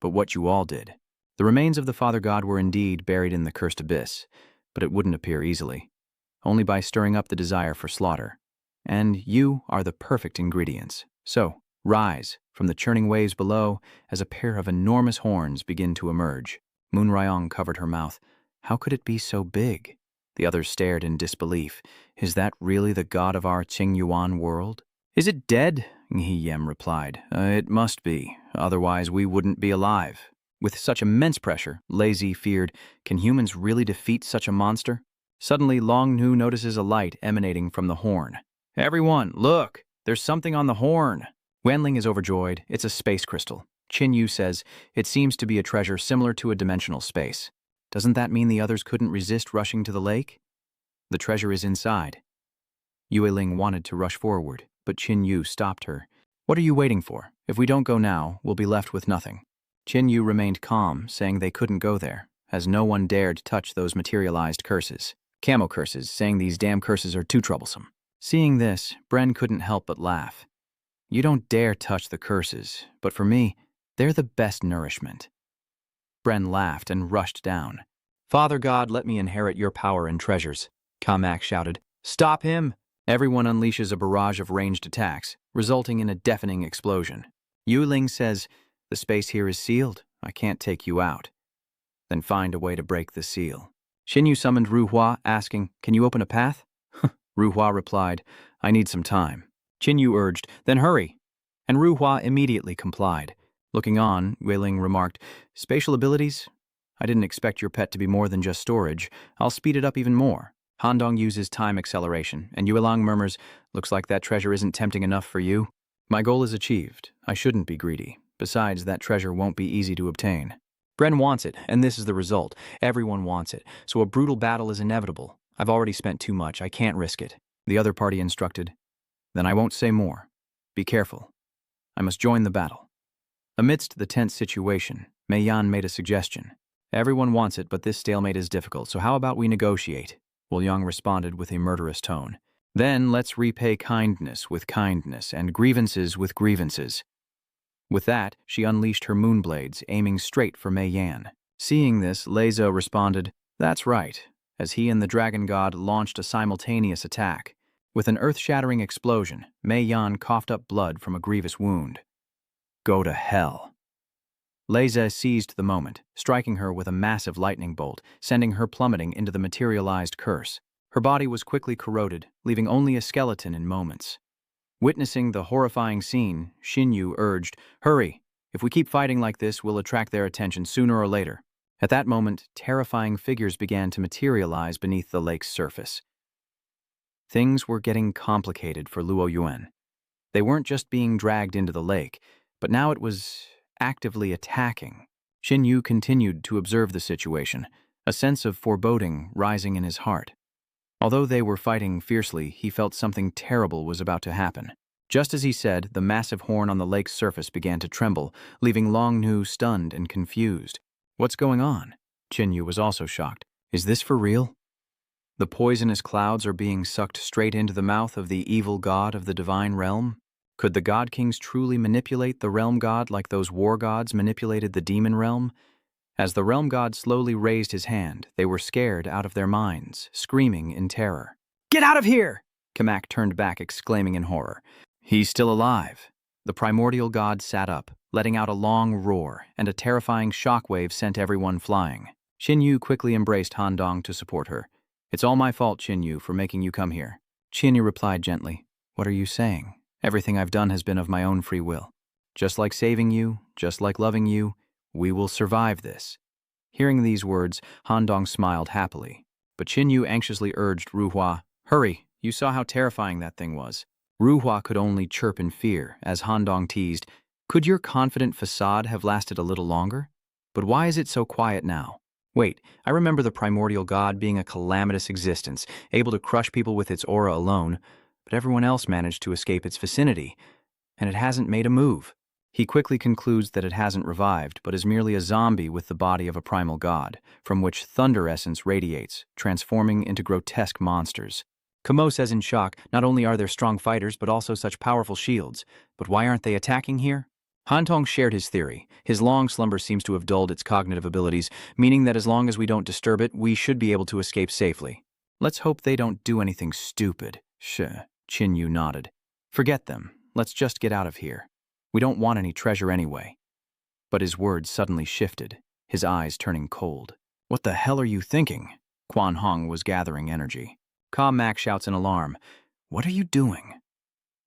but what you all did. The remains of the Father God were indeed buried in the cursed abyss, but it wouldn't appear easily, only by stirring up the desire for slaughter. And you are the perfect ingredients. So, rise from the churning waves below as a pair of enormous horns begin to emerge. Moon Ryong covered her mouth. How could it be so big? The others stared in disbelief. Is that really the god of our Qing Yuan world? Is it dead? He Yem replied. It must be, otherwise we wouldn't be alive. With such immense pressure, Lazy feared, can humans really defeat such a monster? Suddenly, Long Nu notices a light emanating from the horn. Everyone, look! There's something on the horn! Wanling is overjoyed. It's a space crystal. Qin Yu says, it seems to be a treasure similar to a dimensional space. Doesn't that mean the others couldn't resist rushing to the lake? The treasure is inside. Yue Ling wanted to rush forward, but Qin Yu stopped her. What are you waiting for? If we don't go now, we'll be left with nothing. Qin Yu remained calm, saying they couldn't go there, as no one dared touch those materialized curses. Camo curses, saying these damn curses are too troublesome. Seeing this, Bren couldn't help but laugh. You don't dare touch the curses, but for me, they're the best nourishment. Bren laughed and rushed down. Father God, let me inherit your power and treasures. Kamak shouted. Stop him! Everyone unleashes a barrage of ranged attacks, resulting in a deafening explosion. Yu Ling says, the space here is sealed. I can't take you out. Then find a way to break the seal. Xinyu summoned Ru Hua, asking, can you open a path? Ru Hua replied, I need some time. Qinyu urged, then hurry. And Ru Hua immediately complied. Looking on, Wei Ling remarked, spatial abilities? I didn't expect your pet to be more than just storage. I'll speed it up even more. Han Dong uses time acceleration, and Yue Lang murmurs, looks like that treasure isn't tempting enough for you. My goal is achieved. I shouldn't be greedy. Besides, that treasure won't be easy to obtain. Bren wants it, and this is the result. Everyone wants it, so a brutal battle is inevitable. I've already spent too much. I can't risk it. The other party instructed. Then I won't say more. Be careful. I must join the battle. Amidst the tense situation, Mei Yan made a suggestion. Everyone wants it, but this stalemate is difficult, so how about we negotiate? Wu Yang responded with a murderous tone. Then let's repay kindness with kindness and grievances with grievances. With that, she unleashed her moonblades, aiming straight for Mei Yan. Seeing this, Leza responded, that's right, as he and the dragon god launched a simultaneous attack. With an earth-shattering explosion, Mei Yan coughed up blood from a grievous wound. Go to hell. Leza seized the moment, striking her with a massive lightning bolt, sending her plummeting into the materialized curse. Her body was quickly corroded, leaving only a skeleton in moments. Witnessing the horrifying scene, Xinyu urged, hurry. If we keep fighting like this, we'll attract their attention sooner or later. At that moment, terrifying figures began to materialize beneath the lake's surface. Things were getting complicated for Luo Yuan. They weren't just being dragged into the lake, but now it was actively attacking. Qin Yu continued to observe the situation, a sense of foreboding rising in his heart. Although they were fighting fiercely, he felt something terrible was about to happen. Just as he said, the massive horn on the lake's surface began to tremble, leaving Long Nu stunned and confused. What's going on? Qin Yu was also shocked. Is this for real? The poisonous clouds are being sucked straight into the mouth of the evil god of the divine realm? Could the god kings truly manipulate the realm god like those war gods manipulated the demon realm? As the realm god slowly raised his hand, they were scared out of their minds, screaming in terror. Get out of here! Kamak turned back, exclaiming in horror. He's still alive. The primordial god sat up, letting out a long roar, and a terrifying shockwave sent everyone flying. Qin Yu quickly embraced Han Dong to support her. It's all my fault, Qin Yu, for making you come here. Qin Yu replied gently. What are you saying? Everything I've done has been of my own free will. Just like saving you, just like loving you, we will survive this. Hearing these words, Han Dong smiled happily. But Qin Yu anxiously urged Ru Hua, hurry, you saw how terrifying that thing was. Ru Hua could only chirp in fear, as Han Dong teased, could your confident facade have lasted a little longer? But why is it so quiet now? Wait, I remember the primordial god being a calamitous existence, able to crush people with its aura alone, but everyone else managed to escape its vicinity, and it hasn't made a move. He quickly concludes that it hasn't revived, but is merely a zombie with the body of a primal god, from which thunder essence radiates, transforming into grotesque monsters. Kamo says in shock, not only are there strong fighters, but also such powerful shields. But why aren't they attacking here? Han Tong shared his theory. His long slumber seems to have dulled its cognitive abilities, meaning that as long as we don't disturb it, we should be able to escape safely. Let's hope they don't do anything stupid. Qin Yu nodded. Forget them. Let's just get out of here. We don't want any treasure anyway. But his words suddenly shifted, his eyes turning cold. What the hell are you thinking? Quan Hong was gathering energy. Ka Mak shouts in alarm. What are you doing?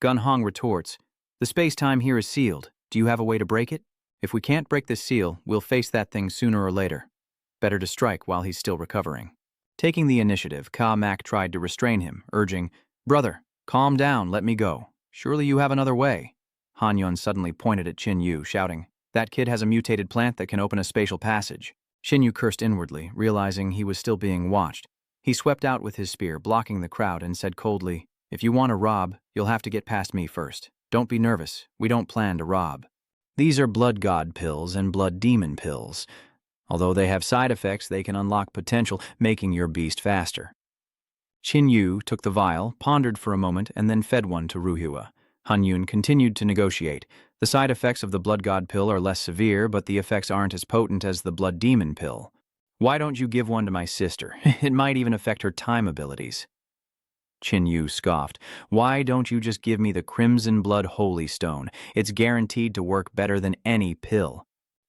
Gun Hong retorts. The space-time here is sealed. Do you have a way to break it? If we can't break this seal, we'll face that thing sooner or later. Better to strike while he's still recovering. Taking the initiative, Ka Mak tried to restrain him, urging, Brother, calm down, let me go. Surely you have another way. Han Yun suddenly pointed at Qin Yu, shouting, That kid has a mutated plant that can open a spatial passage. Qin Yu cursed inwardly, realizing he was still being watched. He swept out with his spear, blocking the crowd, and said coldly, If you want to rob, you'll have to get past me first. Don't be nervous. We don't plan to rob. These are blood god pills and blood demon pills. Although they have side effects, they can unlock potential, making your beast faster. Qin Yu took the vial, pondered for a moment, and then fed one to Ru Hua. Han Yun continued to negotiate. The side effects of the blood god pill are less severe, but the effects aren't as potent as the blood demon pill. Why don't you give one to my sister? It might even affect her time abilities. Qin Yu scoffed. Why don't you just give me the Crimson Blood Holy Stone? It's guaranteed to work better than any pill.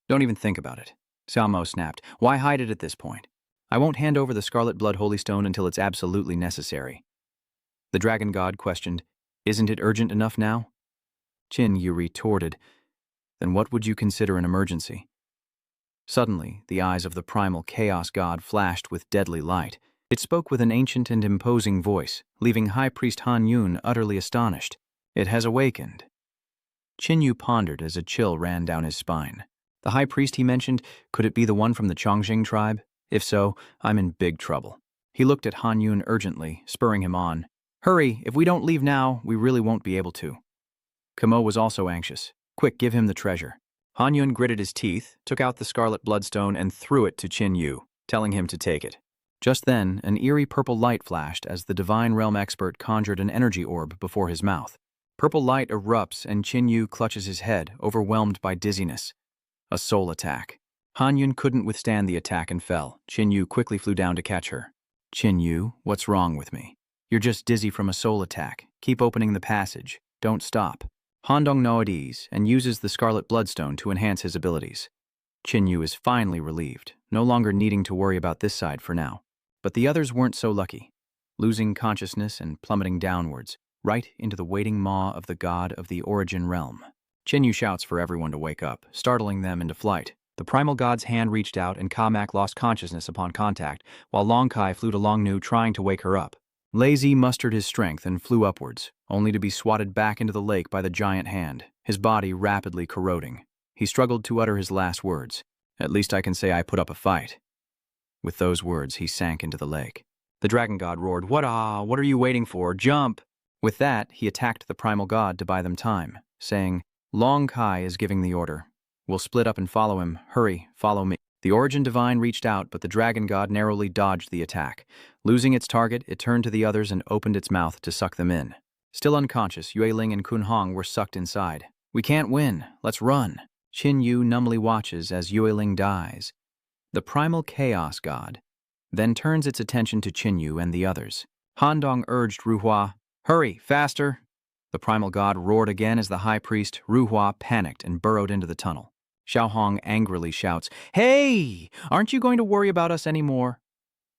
Don't even think about it. Xiaomao snapped. Why hide it at this point? I won't hand over the Scarlet Blood Holy Stone until it's absolutely necessary. The dragon god questioned, Isn't it urgent enough now? Qin Yu retorted, Then what would you consider an emergency? Suddenly, the eyes of the primal chaos god flashed with deadly light. It spoke with an ancient and imposing voice, leaving High Priest Han Yun utterly astonished. It has awakened. Qin Yu pondered as a chill ran down his spine. The High Priest he mentioned, could it be the one from the Chongqing tribe? If so, I'm in big trouble. He looked at Han Yun urgently, spurring him on. Hurry, if we don't leave now, we really won't be able to. Kamo was also anxious. Quick, give him the treasure. Han Yun gritted his teeth, took out the Scarlet Bloodstone, and threw it to Qin Yu, telling him to take it. Just then, an eerie purple light flashed as the Divine Realm expert conjured an energy orb before his mouth. Purple light erupts and Qin Yu clutches his head, overwhelmed by dizziness. A soul attack. Han Yun couldn't withstand the attack and fell. Qin Yu quickly flew down to catch her. Qin Yu, what's wrong with me? You're just dizzy from a soul attack. Keep opening the passage. Don't stop. Han Dong now at ease and uses the Scarlet Bloodstone to enhance his abilities. Qin Yu is finally relieved, no longer needing to worry about this side for now. But the others weren't so lucky, losing consciousness and plummeting downwards, right into the waiting maw of the god of the Origin Realm. Qin Yu shouts for everyone to wake up, startling them into flight. The primal god's hand reached out and Kamak lost consciousness upon contact, while Long Kai flew to Long Nu trying to wake her up. Lazy mustered his strength and flew upwards, only to be swatted back into the lake by the giant hand, his body rapidly corroding. He struggled to utter his last words. "At least I can say I put up a fight." With those words, he sank into the lake. The dragon god roared, What are you waiting for? Jump!" With that, he attacked the primal god to buy them time, saying, "Long Kai is giving the order. We'll split up and follow him. Hurry, follow me." The Origin Divine reached out, but the dragon god narrowly dodged the attack. Losing its target, it turned to the others and opened its mouth to suck them in. Still unconscious, Yueling and Kun Hong were sucked inside. "We can't win. Let's run." Qin Yu numbly watches as Yueling dies. The primal chaos god then turns its attention to Qin Yu and the others. Handong urged Ruhua, "Hurry, faster!" The primal god roared again as the high priest, Ruhua, panicked and burrowed into the tunnel. Xiaohong angrily shouts, "Hey! Aren't you going to worry about us anymore?"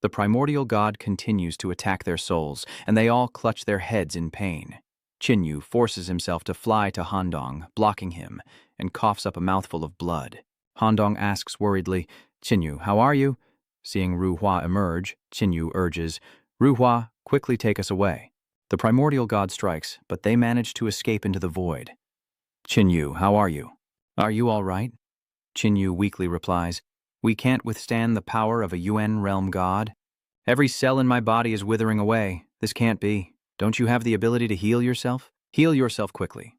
The primordial god continues to attack their souls, and they all clutch their heads in pain. Qin Yu forces himself to fly to Handong, blocking him, and coughs up a mouthful of blood. Handong asks worriedly, "Qin Yu, how are you?" Seeing Ruhua emerge, Qin Yu urges, "Ruhua, quickly take us away." The primordial god strikes, but they manage to escape into the void. "Qin Yu, how are you? Are you all right?" Qin Yu weakly replies, "We can't withstand the power of a UN realm god. Every cell in my body is withering away. This can't be. Don't you have the ability to heal yourself? Heal yourself quickly.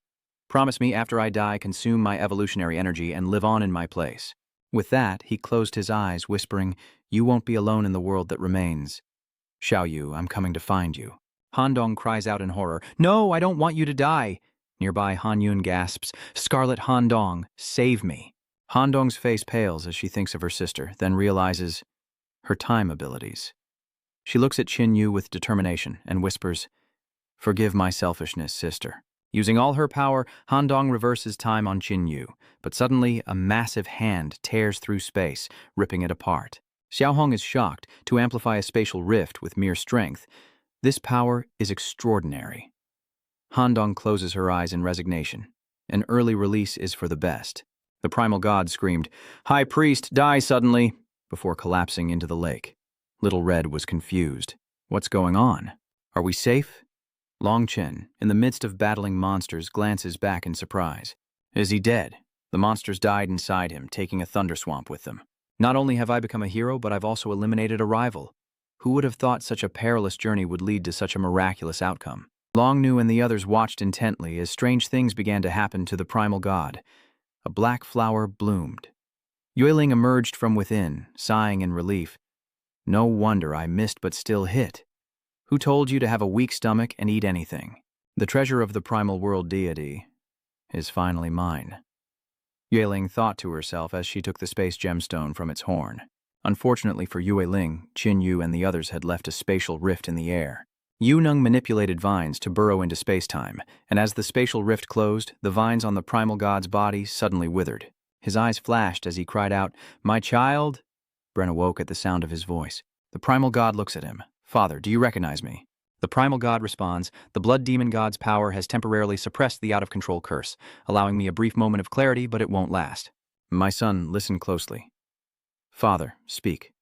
Promise me after I die, consume my evolutionary energy and live on in my place." With that, he closed his eyes, whispering, "You won't be alone in the world that remains. Xiao Yu, I'm coming to find you." Handong cries out in horror, "No, I don't want you to die." Nearby, Han Yun gasps, "Scarlet Handong, save me." Handong's face pales as she thinks of her sister, then realizes her time abilities. She looks at Qin Yu with determination and whispers, "Forgive my selfishness, sister." Using all her power, Handong reverses time on Qin Yu, but suddenly a massive hand tears through space, ripping it apart. Xiaohong is shocked. To amplify a spatial rift with mere strength, this power is extraordinary. Handong closes her eyes in resignation. An early release is for the best. The primal god screamed, "High priest, die suddenly," before collapsing into the lake. Little Red was confused. What's going on? Are we safe? Long Chen, in the midst of battling monsters, glances back in surprise. Is he dead? The monsters died inside him, taking a thunder swamp with them. Not only have I become a hero, but I've also eliminated a rival. Who would have thought such a perilous journey would lead to such a miraculous outcome? Long Nu and the others watched intently as strange things began to happen to the primal god. A black flower bloomed. Yueling emerged from within, sighing in relief. "No wonder I missed but still hit. Who told you to have a weak stomach and eat anything? The treasure of the primal world deity is finally mine." Yueling thought to herself as she took the space gemstone from its horn. Unfortunately for Yueling, Qin Yu and the others had left a spatial rift in the air. Yu Nung manipulated vines to burrow into space-time, and as the spatial rift closed, the vines on the primal god's body suddenly withered. His eyes flashed as he cried out, "My child!" Bren awoke at the sound of his voice. The primal god looks at him. "Father, do you recognize me?" The primal god responds, "The blood demon god's power has temporarily suppressed the out-of-control curse, allowing me a brief moment of clarity, but it won't last." "My son, listen closely." "Father, speak.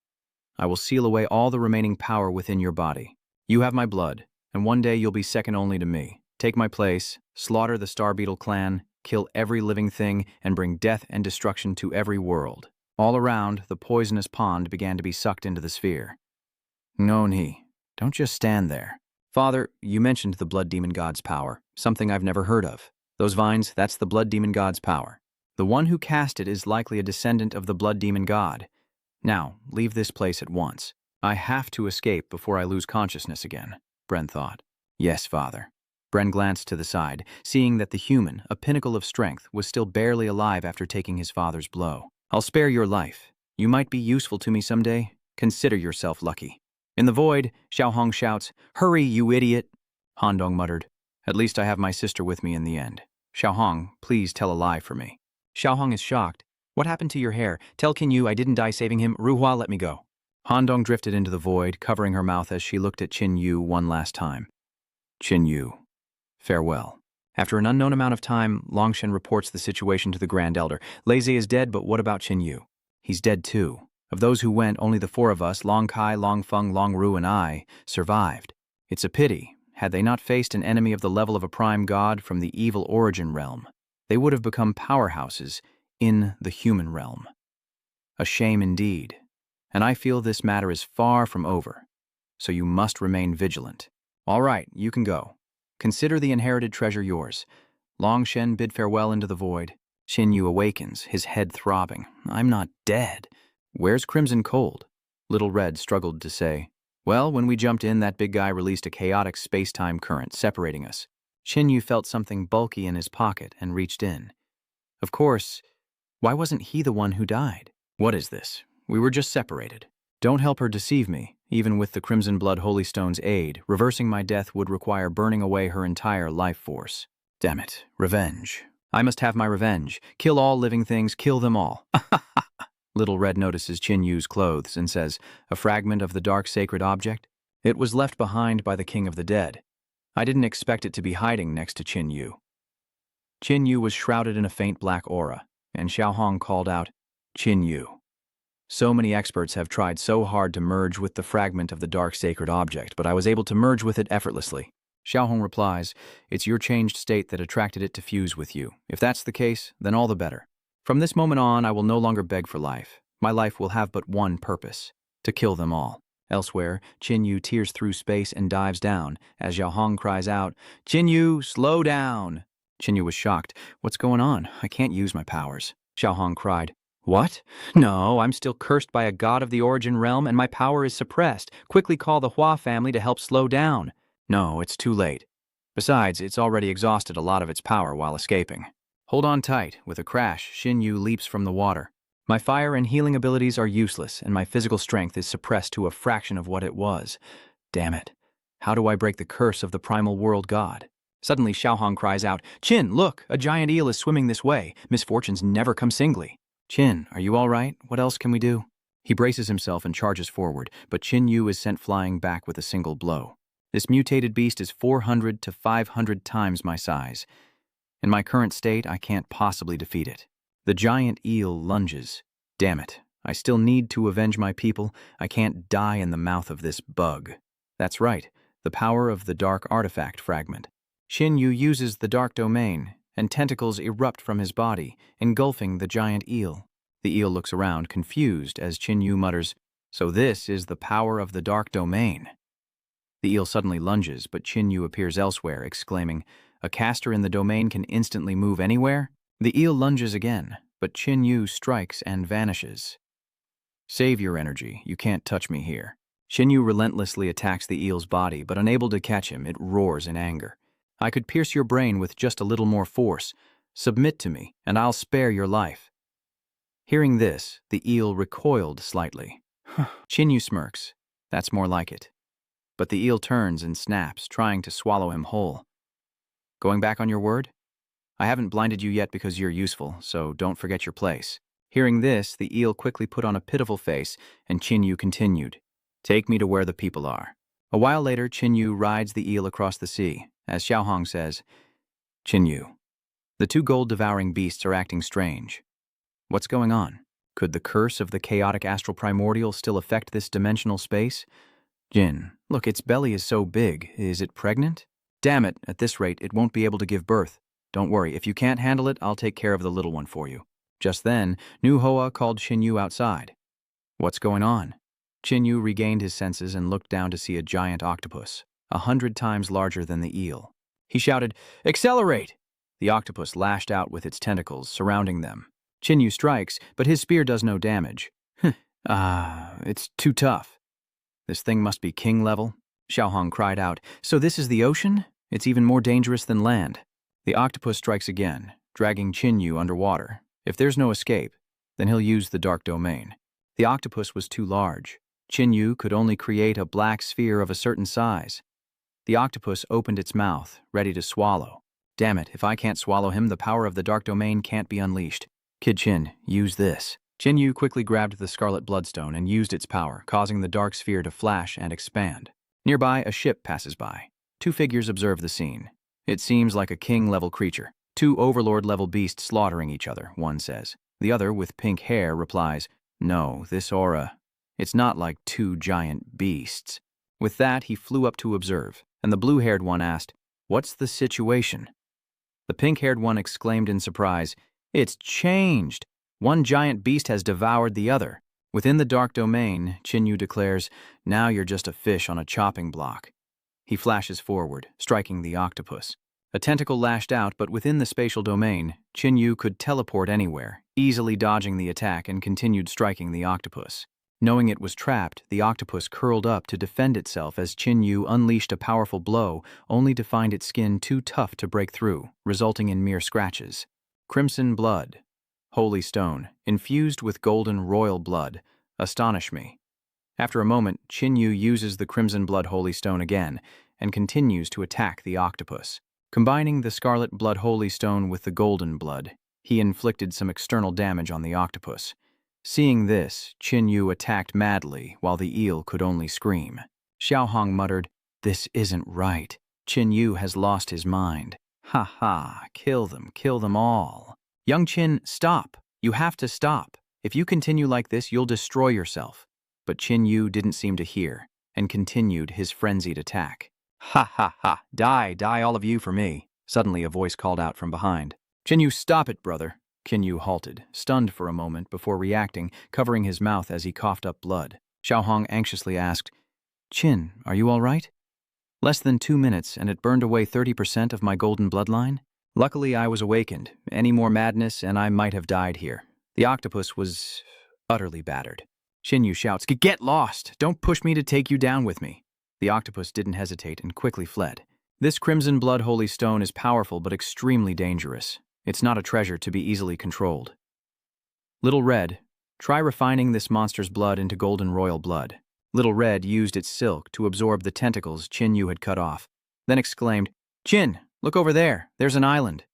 I will seal away all the remaining power within your body. You have my blood, and one day you'll be second only to me. Take my place, slaughter the Star Beetle clan, kill every living thing, and bring death and destruction to every world." All around, the poisonous pond began to be sucked into the sphere. "Nonhi, don't just stand there." "Father, you mentioned the blood demon god's power, something I've never heard of. Those vines, that's the blood demon god's power. The one who cast it is likely a descendant of the blood demon god. Now, leave this place at once. I have to escape before I lose consciousness again," Bren thought. "Yes, father." Bren glanced to the side, seeing that the human, a pinnacle of strength, was still barely alive after taking his father's blow. "I'll spare your life. You might be useful to me someday. Consider yourself lucky." In the void, Xiaohong shouts, "Hurry, you idiot!" Handong muttered, "At least I have my sister with me in the end. Xiaohong, please tell a lie for me." Xiaohong is shocked. "What happened to your hair? Tell Qin Yu I didn't die saving him. Ruhua, let me go." Handong drifted into the void, covering her mouth as she looked at Qin Yu one last time. "Qin Yu, farewell." After an unknown amount of time, Longshen reports the situation to the Grand Elder. Leze is dead, but what about Qin Yu? He's dead too. Of those who went, only the four of us, Long Kai, Long Feng, Long Ru, and I, survived. It's a pity. Had they not faced an enemy of the level of a prime god from the evil origin realm, they would have become powerhouses in the human realm. A shame indeed. And I feel this matter is far from over, so you must remain vigilant. All right, you can go. Consider the inherited treasure yours. Longshen bid farewell into the void. Qin Yu awakens, his head throbbing. I'm not dead. Where's Crimson Cold? Little Red struggled to say. Well, when we jumped in, that big guy released a chaotic space-time current, separating us. Qin Yu felt something bulky in his pocket and reached in. Of course, why wasn't he the one who died? What is this? We were just separated. Don't help her deceive me. Even with the Crimson Blood Holy Stone's aid, reversing my death would require burning away her entire life force. Damn it. Revenge. I must have my revenge. Kill all living things, kill them all. Little Red notices Qin Yu's clothes and says, a fragment of the dark sacred object? It was left behind by the King of the Dead. I didn't expect it to be hiding next to Qin Yu. Qin Yu was shrouded in a faint black aura, and Xiaohong called out, Qin Yu. So many experts have tried so hard to merge with the fragment of the dark sacred object, but I was able to merge with it effortlessly. Xiaohong replies, it's your changed state that attracted it to fuse with you. If that's the case, then all the better. From this moment on, I will no longer beg for life. My life will have but one purpose, to kill them all. Elsewhere, Qin Yu tears through space and dives down, as Xiaohong cries out, Qin Yu, slow down! Qin Yu was shocked. What's going on? I can't use my powers. Xiaohong cried, what? No, I'm still cursed by a god of the origin realm and my power is suppressed. Quickly call the Hua family to help slow down. No, it's too late. Besides, it's already exhausted a lot of its power while escaping. Hold on tight. With a crash, Qin Yu leaps from the water. My fire and healing abilities are useless, and my physical strength is suppressed to a fraction of what it was. Damn it. How do I break the curse of the primal world god? Suddenly, Xiaohong cries out, Qin, look, a giant eel is swimming this way. Misfortunes never come singly. Qin, are you all right? What else can we do? He braces himself and charges forward, but Qin Yu is sent flying back with a single blow. This mutated beast is 400 to 500 times my size. In my current state, I can't possibly defeat it. The giant eel lunges. Damn it. I still need to avenge my people. I can't die in the mouth of this bug. That's right, the power of the dark artifact fragment. Qin Yu uses the dark domain, and tentacles erupt from his body, engulfing the giant eel. The eel looks around, confused, as Qin Yu mutters, so this is the power of the dark domain. The eel suddenly lunges, but Qin Yu appears elsewhere, exclaiming, a caster in the domain can instantly move anywhere? The eel lunges again, but Qin Yu strikes and vanishes. Save your energy, you can't touch me here. Qin Yu relentlessly attacks the eel's body, but unable to catch him, it roars in anger. I could pierce your brain with just a little more force. Submit to me, and I'll spare your life. Hearing this, the eel recoiled slightly. Qin Yu smirks. That's more like it. But the eel turns and snaps, trying to swallow him whole. Going back on your word? I haven't blinded you yet because you're useful, so don't forget your place. Hearing this, the eel quickly put on a pitiful face, and Qin Yu continued. Take me to where the people are. A while later, Qin Yu rides the eel across the sea. As Xiaohong says, Qin Yu, the two gold-devouring beasts are acting strange. What's going on? Could the curse of the chaotic astral primordial still affect this dimensional space? Jin, look, its belly is so big. Is it pregnant? Damn it, at this rate, it won't be able to give birth. Don't worry, if you can't handle it, I'll take care of the little one for you. Just then, Nu Hoa called Qin Yu outside. What's going on? Qin Yu regained his senses and looked down to see a giant octopus, 100 times larger than the eel. He shouted, accelerate! The octopus lashed out with its tentacles, surrounding them. Qin Yu strikes, but his spear does no damage. It's too tough. This thing must be king level. Xiaohong cried out, so this is the ocean? It's even more dangerous than land. The octopus strikes again, dragging Qin Yu underwater. If there's no escape, then he'll use the dark domain. The octopus was too large. Qin Yu could only create a black sphere of a certain size. The octopus opened its mouth, ready to swallow. Damn it, if I can't swallow him, the power of the dark domain can't be unleashed. Kid Qin, use this. Qin Yu quickly grabbed the scarlet bloodstone and used its power, causing the dark sphere to flash and expand. Nearby, a ship passes by. Two figures observe the scene. It seems like a king-level creature. Two Overlord-level beasts slaughtering each other, one says. The other, with pink hair, replies, no, this aura, it's not like two giant beasts. With that, he flew up to observe, and the blue-haired one asked, what's the situation? The pink-haired one exclaimed in surprise, it's changed. One giant beast has devoured the other. Within the dark domain, Chinyu declares, now you're just a fish on a chopping block. He flashes forward, striking the octopus. A tentacle lashed out, but within the spatial domain, Chinyu could teleport anywhere, easily dodging the attack and continued striking the octopus. Knowing it was trapped, the octopus curled up to defend itself as Chinyu unleashed a powerful blow, only to find its skin too tough to break through, resulting in mere scratches. Crimson blood. Holy stone, infused with golden royal blood. Astonish me. After a moment, Chinyu uses the crimson blood holy stone again and continues to attack the octopus. Combining the scarlet blood holy stone with the golden blood, he inflicted some external damage on the octopus. Seeing this, Chinyu attacked madly while the eel could only scream. Xiaohong muttered, this isn't right. Chinyu has lost his mind. Ha ha, kill them all. Young Qin, stop. You have to stop. If you continue like this, you'll destroy yourself. But Chinyu didn't seem to hear and continued his frenzied attack. Ha ha ha, die all of you for me. Suddenly a voice called out from behind. Chinyu, stop it, brother. Chinyu halted, stunned for a moment before reacting, covering his mouth as he coughed up blood. Xiaohong anxiously asked, Qin, are you all right? Less than 2 minutes, and it burned away 30% of my golden bloodline? Luckily, I was awakened. Any more madness, and I might have died here. The octopus was utterly battered. Chinyu shouts, get lost! Don't push me to take you down with me. The octopus didn't hesitate and quickly fled. This crimson blood holy stone is powerful but extremely dangerous. It's not a treasure to be easily controlled. Little Red, try refining this monster's blood into golden royal blood. Little Red used its silk to absorb the tentacles Chinyu had cut off, then exclaimed, Qin, look over there, there's an island.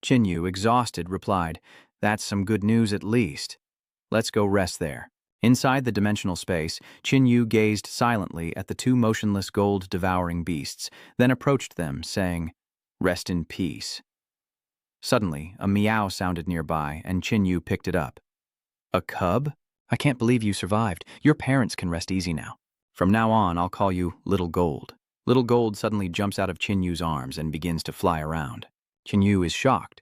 Chinyu, exhausted, replied, that's some good news at least. Let's go rest there. Inside the dimensional space, Chinyu gazed silently at the two motionless gold-devouring beasts, then approached them, saying, rest in peace. Suddenly, a meow sounded nearby, and Chinyu picked it up. A cub? I can't believe you survived. Your parents can rest easy now. From now on, I'll call you Little Gold. Little Gold suddenly jumps out of Chinyu's arms and begins to fly around. Chinyu is shocked.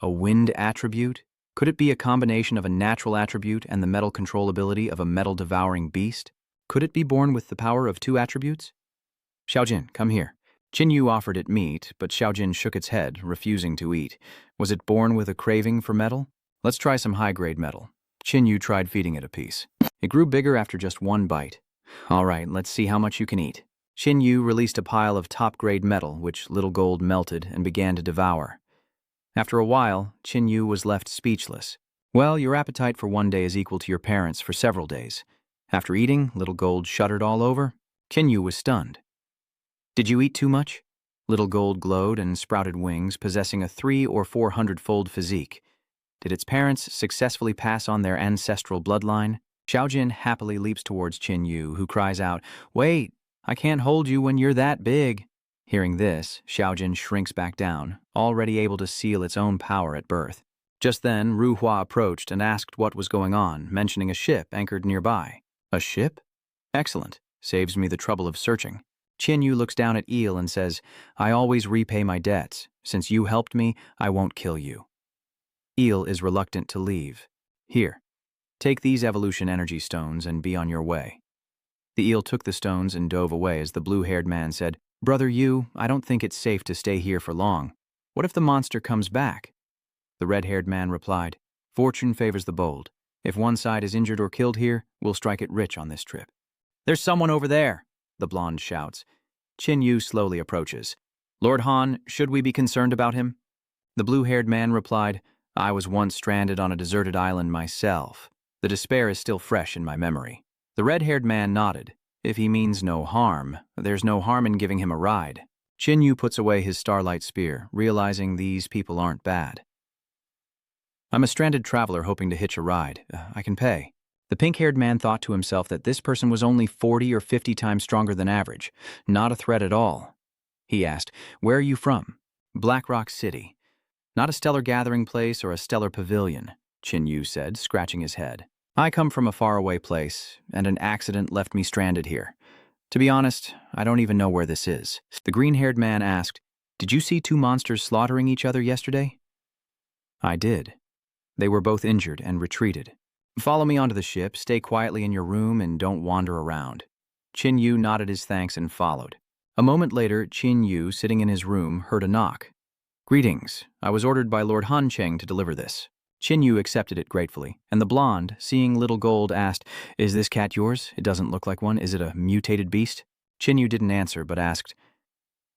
A wind attribute? Could it be a combination of a natural attribute and the metal control ability of a metal-devouring beast? Could it be born with the power of two attributes? Xiaojin, come here. Chinyu offered it meat, but Xiaojin shook its head, refusing to eat. Was it born with a craving for metal? Let's try some high-grade metal. Chinyu tried feeding it a piece. It grew bigger after just one bite. All right, let's see how much you can eat. Chinyu released a pile of top-grade metal, which Little Gold melted and began to devour. After a while, Chinyu was left speechless. Well, your appetite for one day is equal to your parents' for several days. After eating, Little Gold shuddered all over. Chinyu was stunned. Did you eat too much? Little Gold glowed and sprouted wings, possessing a 300- or 400-fold physique. Did its parents successfully pass on their ancestral bloodline? Xiaojin happily leaps towards Chinyu, who cries out, wait, I can't hold you when you're that big. Hearing this, Xiaojin shrinks back down, already able to seal its own power at birth. Just then, Ru Hua approached and asked what was going on, mentioning a ship anchored nearby. A ship? Excellent. Saves me the trouble of searching. Chinyu looks down at Eel and says, I always repay my debts. Since you helped me, I won't kill you. Eel is reluctant to leave. Here, take these evolution energy stones and be on your way. The eel took the stones and dove away as the blue-haired man said, Brother Yu, I don't think it's safe to stay here for long. What if the monster comes back? The red-haired man replied, Fortune favors the bold. If one side is injured or killed here, we'll strike it rich on this trip. There's someone over there, the blonde shouts. Chinyu slowly approaches. Lord Han, should we be concerned about him? The blue-haired man replied, I was once stranded on a deserted island myself. The despair is still fresh in my memory. The red-haired man nodded. If he means no harm, there's no harm in giving him a ride. Chinyu puts away his starlight spear, realizing these people aren't bad. I'm a stranded traveler hoping to hitch a ride. I can pay. The pink-haired man thought to himself that this person was only 40 or 50 times stronger than average, not a threat at all. He asked, "Where are you from?" "Black Rock City." "Not a stellar gathering place or a stellar pavilion," Qin Yu said, scratching his head. "I come from a faraway place, and an accident left me stranded here. To be honest, I don't even know where this is." The green-haired man asked, "Did you see two monsters slaughtering each other yesterday?" "I did. They were both injured and retreated. Follow me onto the ship, stay quietly in your room, and don't wander around." Qin Yu nodded his thanks and followed. A moment later, Qin Yu, sitting in his room, heard a knock. "Greetings. I was ordered by Lord Han Cheng to deliver this." Qin Yu accepted it gratefully, and the blonde, seeing Little Gold, asked, "Is this cat yours? It doesn't look like one. Is it a mutated beast?" Qin Yu didn't answer, but asked,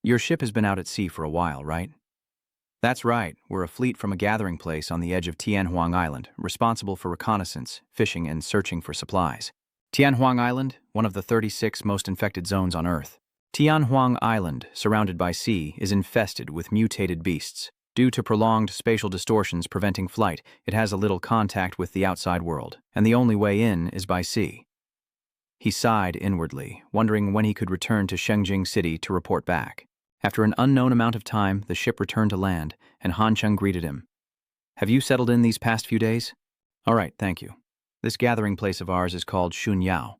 "Your ship has been out at sea for a while, right?" "That's right. We're a fleet from a gathering place on the edge of Tianhuang Island, responsible for reconnaissance, fishing, and searching for supplies. Tianhuang Island, one of the 36 most infected zones on Earth. Tianhuang Island, surrounded by sea, is infested with mutated beasts. Due to prolonged spatial distortions preventing flight, it has a little contact with the outside world, and the only way in is by sea." He sighed inwardly, wondering when he could return to Shengjing City to report back. After an unknown amount of time, the ship returned to land, and Han Cheng greeted him. "Have you settled in these past few days?" "All right, thank you. This gathering place of ours is called Xunyao.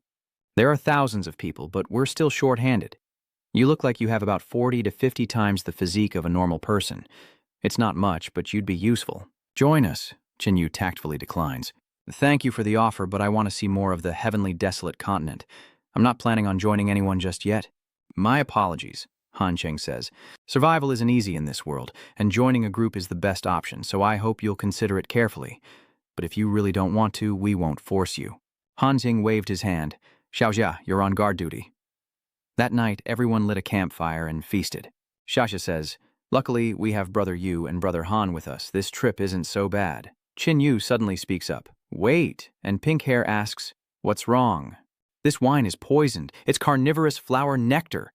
There are thousands of people, but we're still short-handed. You look like you have about 40 to 50 times the physique of a normal person. It's not much, but you'd be useful. Join us," Qin Yu tactfully declines. "Thank you for the offer, but I want to see more of the heavenly desolate continent. I'm not planning on joining anyone just yet." "My apologies," Han Cheng says. "Survival isn't easy in this world, and joining a group is the best option, so I hope you'll consider it carefully. But if you really don't want to, we won't force you." Han Cheng waved his hand. "Xiaojia, you're on guard duty." That night, everyone lit a campfire and feasted. Xiaojia says, "Luckily, we have Brother Yu and Brother Han with us. This trip isn't so bad." Qin Yu suddenly speaks up. "Wait," and Pink Hair asks, "What's wrong?" "This wine is poisoned. It's carnivorous flower nectar."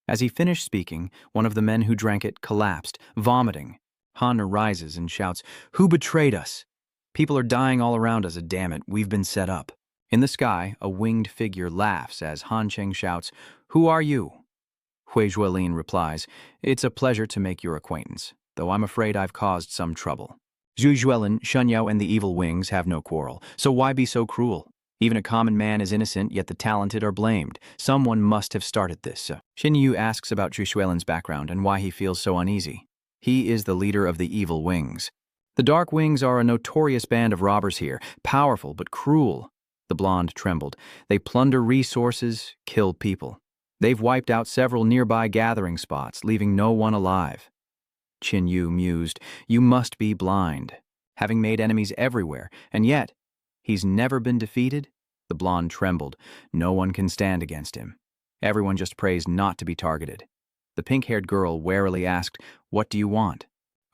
As he finished speaking, one of the men who drank it collapsed, vomiting. Han arises and shouts, "Who betrayed us? People are dying all around us, damn it, we've been set up." In the sky, a winged figure laughs as Han Cheng shouts, "Who are you?" Hui Zhuelin replies, "It's a pleasure to make your acquaintance, though I'm afraid I've caused some trouble. Zhu Zhuelin, Shunyao, and the evil wings have no quarrel, so why be so cruel? Even a common man is innocent, yet the talented are blamed. Someone must have started this." Qin Yu asks about Zhu Zhuelin's background and why he feels so uneasy. He is the leader of the evil wings. "The Dark Wings are a notorious band of robbers here, powerful but cruel." The blonde trembled. "They plunder resources, kill people. They've wiped out several nearby gathering spots, leaving no one alive." Qin Yu mused, "You must be blind, having made enemies everywhere, and yet he's never been defeated?" The blonde trembled. "No one can stand against him. Everyone just prays not to be targeted." The pink-haired girl warily asked, "What do you want?"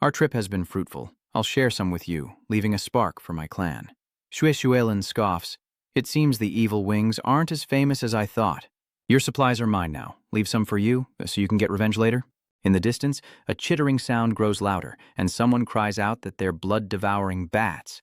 "Our trip has been fruitful. I'll share some with you, leaving a spark for my clan." Xue Xuelin scoffs, "It seems the evil wings aren't as famous as I thought. Your supplies are mine now. Leave some for you, so you can get revenge later." In the distance, a chittering sound grows louder, and someone cries out that they're blood-devouring bats.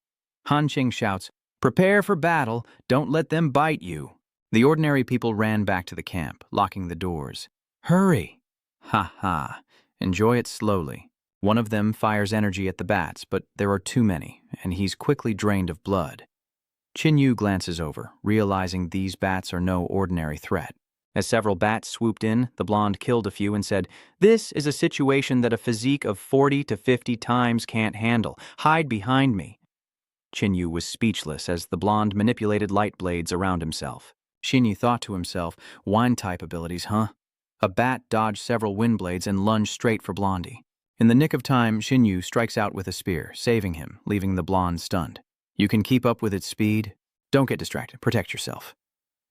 Han Cheng shouts, "Prepare for battle, don't let them bite you." The ordinary people ran back to the camp, locking the doors. "Hurry!" "Ha ha, enjoy it slowly." One of them fires energy at the bats, but there are too many, and he's quickly drained of blood. Qin Yu glances over, realizing these bats are no ordinary threat. As several bats swooped in, the blonde killed a few and said, "This is a situation that a physique of 40 to 50 times can't handle. Hide behind me." Qin Yu was speechless as the blonde manipulated light blades around himself. Qin Yu thought to himself, "Wine-type abilities, huh?" A bat dodged several wind blades and lunged straight for Blondie. In the nick of time, Qin Yu strikes out with a spear, saving him, leaving the blonde stunned. "You can keep up with its speed. Don't get distracted. Protect yourself."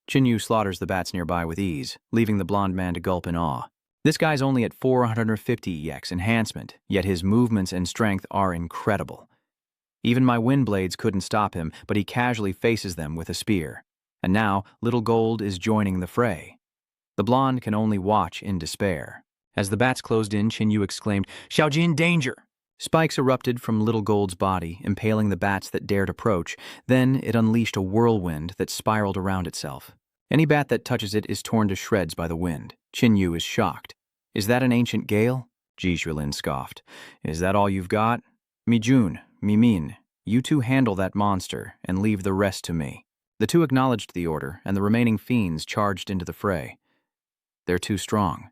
Qin Yu slaughters the bats nearby with ease, leaving the blonde man to gulp in awe. This guy's only at 450 EX enhancement, yet his movements and strength are incredible. Even my wind blades couldn't stop him, but he casually faces them with a spear. And now, Little Gold is joining the fray. The blonde can only watch in despair. As the bats closed in, Qin Yu exclaimed, "Xiaojin, danger!" Spikes erupted from Little Gold's body, impaling the bats that dared approach. Then it unleashed a whirlwind that spiraled around itself. Any bat that touches it is torn to shreds by the wind. Qin Yu is shocked. Is that an ancient gale? Ji Xuelin scoffed. Is that all you've got? Mi Jun, Mi Min, you two handle that monster and leave the rest to me. The two acknowledged the order, and the remaining fiends charged into the fray. They're too strong.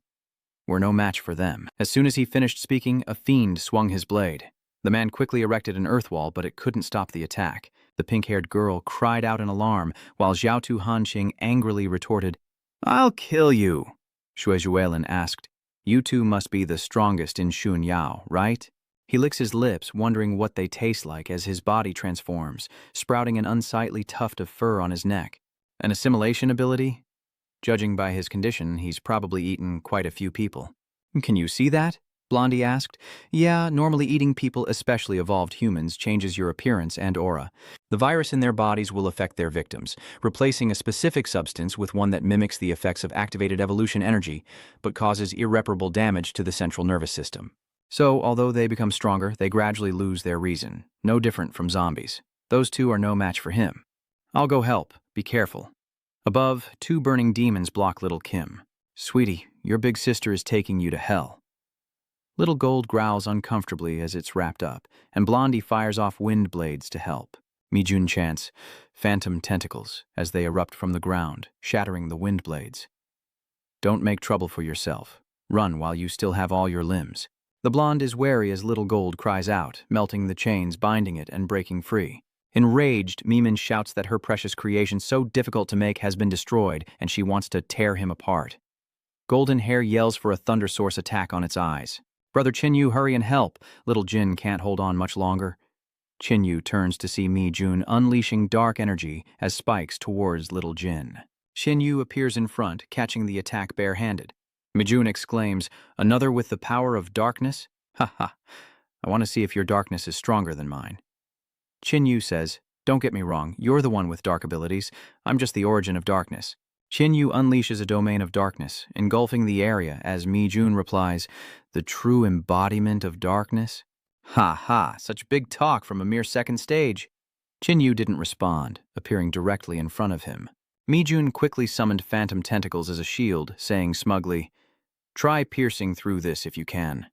We're no match for them. As soon as he finished speaking, a fiend swung his blade. The man quickly erected an earth wall, but it couldn't stop the attack. The pink-haired girl cried out in alarm, while Xiaotu Hanqing angrily retorted, I'll kill you. Shui Zhuelin asked, You two must be the strongest in Xun Yao, right? He licks his lips, wondering what they taste like as his body transforms, sprouting an unsightly tuft of fur on his neck. An assimilation ability? Judging by his condition, he's probably eaten quite a few people. Can you see that? Blondie asked. Yeah, normally eating people, especially evolved humans, changes your appearance and aura. The virus in their bodies will affect their victims, replacing a specific substance with one that mimics the effects of activated evolution energy, but causes irreparable damage to the central nervous system. So, although they become stronger, they gradually lose their reason, no different from zombies. Those two are no match for him. I'll go help. Be careful. Above, two burning demons block little Kim. Sweetie, your big sister is taking you to hell. Little Gold growls uncomfortably as it's wrapped up, and Blondie fires off wind blades to help. Mi-jun chants, phantom tentacles, as they erupt from the ground, shattering the wind blades. Don't make trouble for yourself. Run while you still have all your limbs. The blonde is wary as Little Gold cries out, melting the chains binding it and breaking free. Enraged, Mimin shouts that her precious creation so difficult to make has been destroyed, and she wants to tear him apart. Golden Hair yells for a Thunder Source attack on its eyes. Brother Qinyu, hurry and help. Little Jin can't hold on much longer. Qinyu turns to see Mi-jun unleashing dark energy as spikes towards Little Jin. Qinyu appears in front, catching the attack barehanded. Mi-jun exclaims, Another with the power of darkness? Ha ha. I want to see if your darkness is stronger than mine. Qinyu says, Don't get me wrong, you're the one with dark abilities. I'm just the origin of darkness. Qinyu unleashes a domain of darkness, engulfing the area as Mi-jun replies, The true embodiment of darkness? Ha ha, such big talk from a mere second stage. Qinyu didn't respond, appearing directly in front of him. Mi-jun quickly summoned phantom tentacles as a shield, saying smugly, Try piercing through this if you can.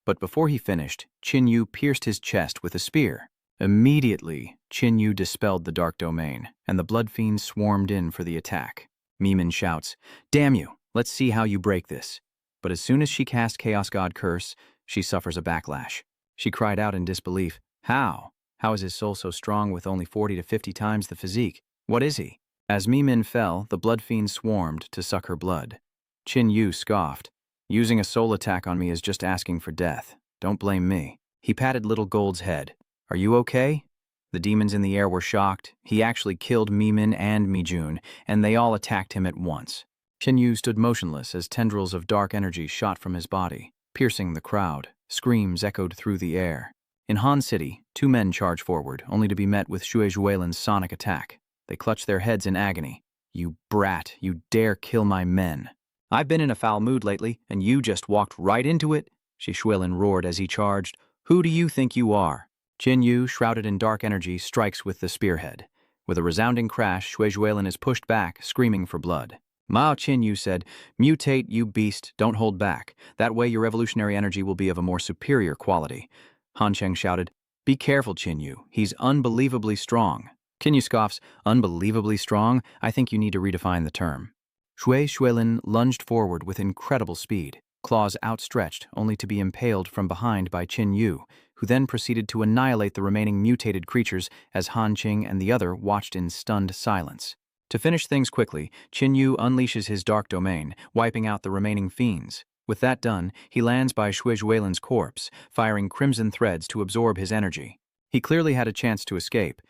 But before he finished, Qinyu pierced his chest with a spear. Immediately, Qinyu dispelled the dark domain, and the blood fiends swarmed in for the attack. Mimin shouts, Damn you, let's see how you break this. But as soon as she cast Chaos God Curse, she suffers a backlash. She cried out in disbelief, How? How is his soul so strong with only 40 to 50 times the physique? What is he? As Mimin fell, the blood fiends swarmed to suck her blood. Qinyu scoffed, Using a soul attack on me is just asking for death. Don't blame me. He patted Little Gold's head. Are you okay? The demons in the air were shocked. He actually killed Mimin and Mi-jun, and they all attacked him at once. Qinyu stood motionless as tendrils of dark energy shot from his body, piercing the crowd. Screams echoed through the air. In Han City, two men charge forward, only to be met with Shui Zhuelin's sonic attack. They clutch their heads in agony. You brat, you dare kill my men. I've been in a foul mood lately, and you just walked right into it, Shui Zhuelin roared as he charged. Who do you think you are? Qinyu, shrouded in dark energy, strikes with the spearhead. With a resounding crash, Shui Zhuelin is pushed back, screaming for blood. Mao Qinyu said, Mutate, you beast, don't hold back. That way your evolutionary energy will be of a more superior quality. Han Cheng shouted, Be careful, Qinyu, he's unbelievably strong. Qinyu scoffs, Unbelievably strong? I think you need to redefine the term. Shui Zhuelin lunged forward with incredible speed, claws outstretched only to be impaled from behind by Qinyu, who then proceeded to annihilate the remaining mutated creatures as Han Qing and the other watched in stunned silence. To finish things quickly, Qinyu unleashes his dark domain, wiping out the remaining fiends. With that done, he lands by Shui Zhuelin's corpse, firing crimson threads to absorb his energy. He clearly had a chance to escape,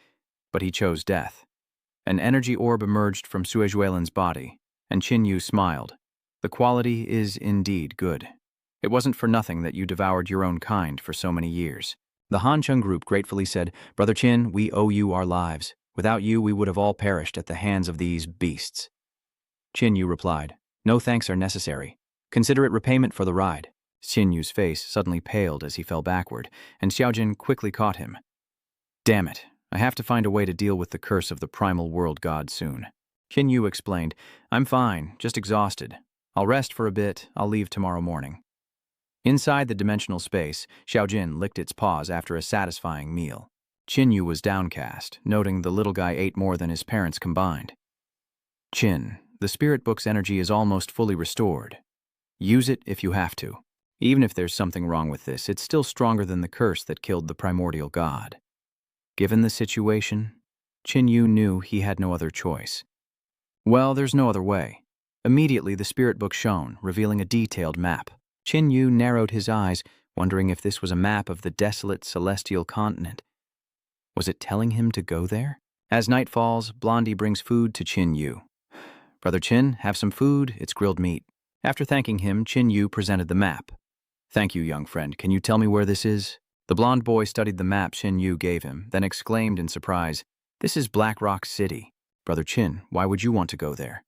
but he chose death. An energy orb emerged from Shui Zhuelin's body, and Qinyu smiled. The quality is indeed good. It wasn't for nothing that you devoured your own kind for so many years. The Han-chung group gratefully said, Brother Qin, we owe you our lives. Without you, we would have all perished at the hands of these beasts. Qinyu replied, No thanks are necessary. Consider it repayment for the ride. Qinyu's face suddenly paled as he fell backward, and Xiaojin quickly caught him. Damn it, I have to find a way to deal with the curse of the primal world god soon. Qinyu explained, I'm fine, just exhausted. I'll rest for a bit. I'll leave tomorrow morning. Inside the dimensional space, Xiaojin licked its paws after a satisfying meal. Qinyu was downcast, noting the little guy ate more than his parents combined. Qin, the spirit book's energy is almost fully restored. Use it if you have to. Even if there's something wrong with this, it's still stronger than the curse that killed the primordial god. Given the situation, Qinyu knew he had no other choice. Well, there's no other way. Immediately, the spirit book shone, revealing a detailed map. Qinyu narrowed his eyes, wondering if this was a map of the desolate celestial continent. Was it telling him to go there? As night falls, Blondie brings food to Qinyu. Brother Qin, have some food, it's grilled meat. After thanking him, Qinyu presented the map. Thank you, young friend. Can you tell me where this is? The blond boy studied the map Qinyu gave him, then exclaimed in surprise, This is Black Rock City. Brother Qin, why would you want to go there?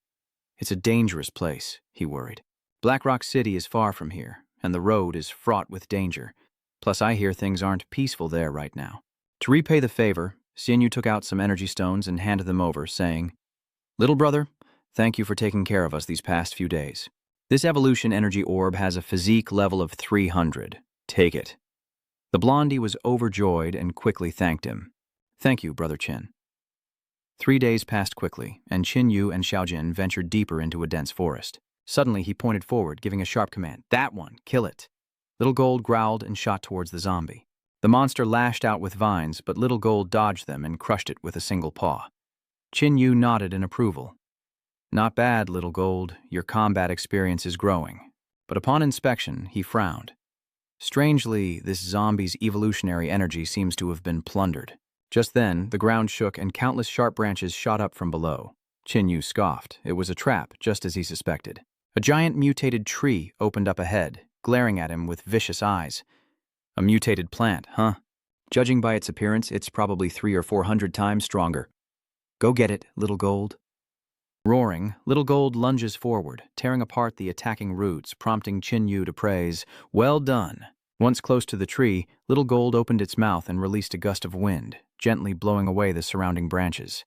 It's a dangerous place, he worried. Black Rock City is far from here, and the road is fraught with danger. Plus, I hear things aren't peaceful there right now. To repay the favor, Qinyu took out some energy stones and handed them over, saying, Little brother, thank you for taking care of us these past few days. This evolution energy orb has a physique level of 300. Take it. The blondie was overjoyed and quickly thanked him. Thank you, Brother Qin. 3 days passed quickly, and Qinyu and Xiaojin ventured deeper into a dense forest. Suddenly, he pointed forward, giving a sharp command. That one, kill it. Little Gold growled and shot towards the zombie. The monster lashed out with vines, but Little Gold dodged them and crushed it with a single paw. Qinyu nodded in approval. Not bad, Little Gold. Your combat experience is growing. But upon inspection, he frowned. Strangely, this zombie's evolutionary energy seems to have been plundered. Just then, the ground shook and countless sharp branches shot up from below. Qinyu scoffed. It was a trap, just as he suspected. A giant mutated tree opened up ahead, glaring at him with vicious eyes. A mutated plant, huh? Judging by its appearance, it's probably 300 or 400 times stronger. Go get it, Little Gold. Roaring, Little Gold lunges forward, tearing apart the attacking roots, prompting Qinyu to praise, Well done. Once close to the tree, Little Gold opened its mouth and released a gust of wind, gently blowing away the surrounding branches.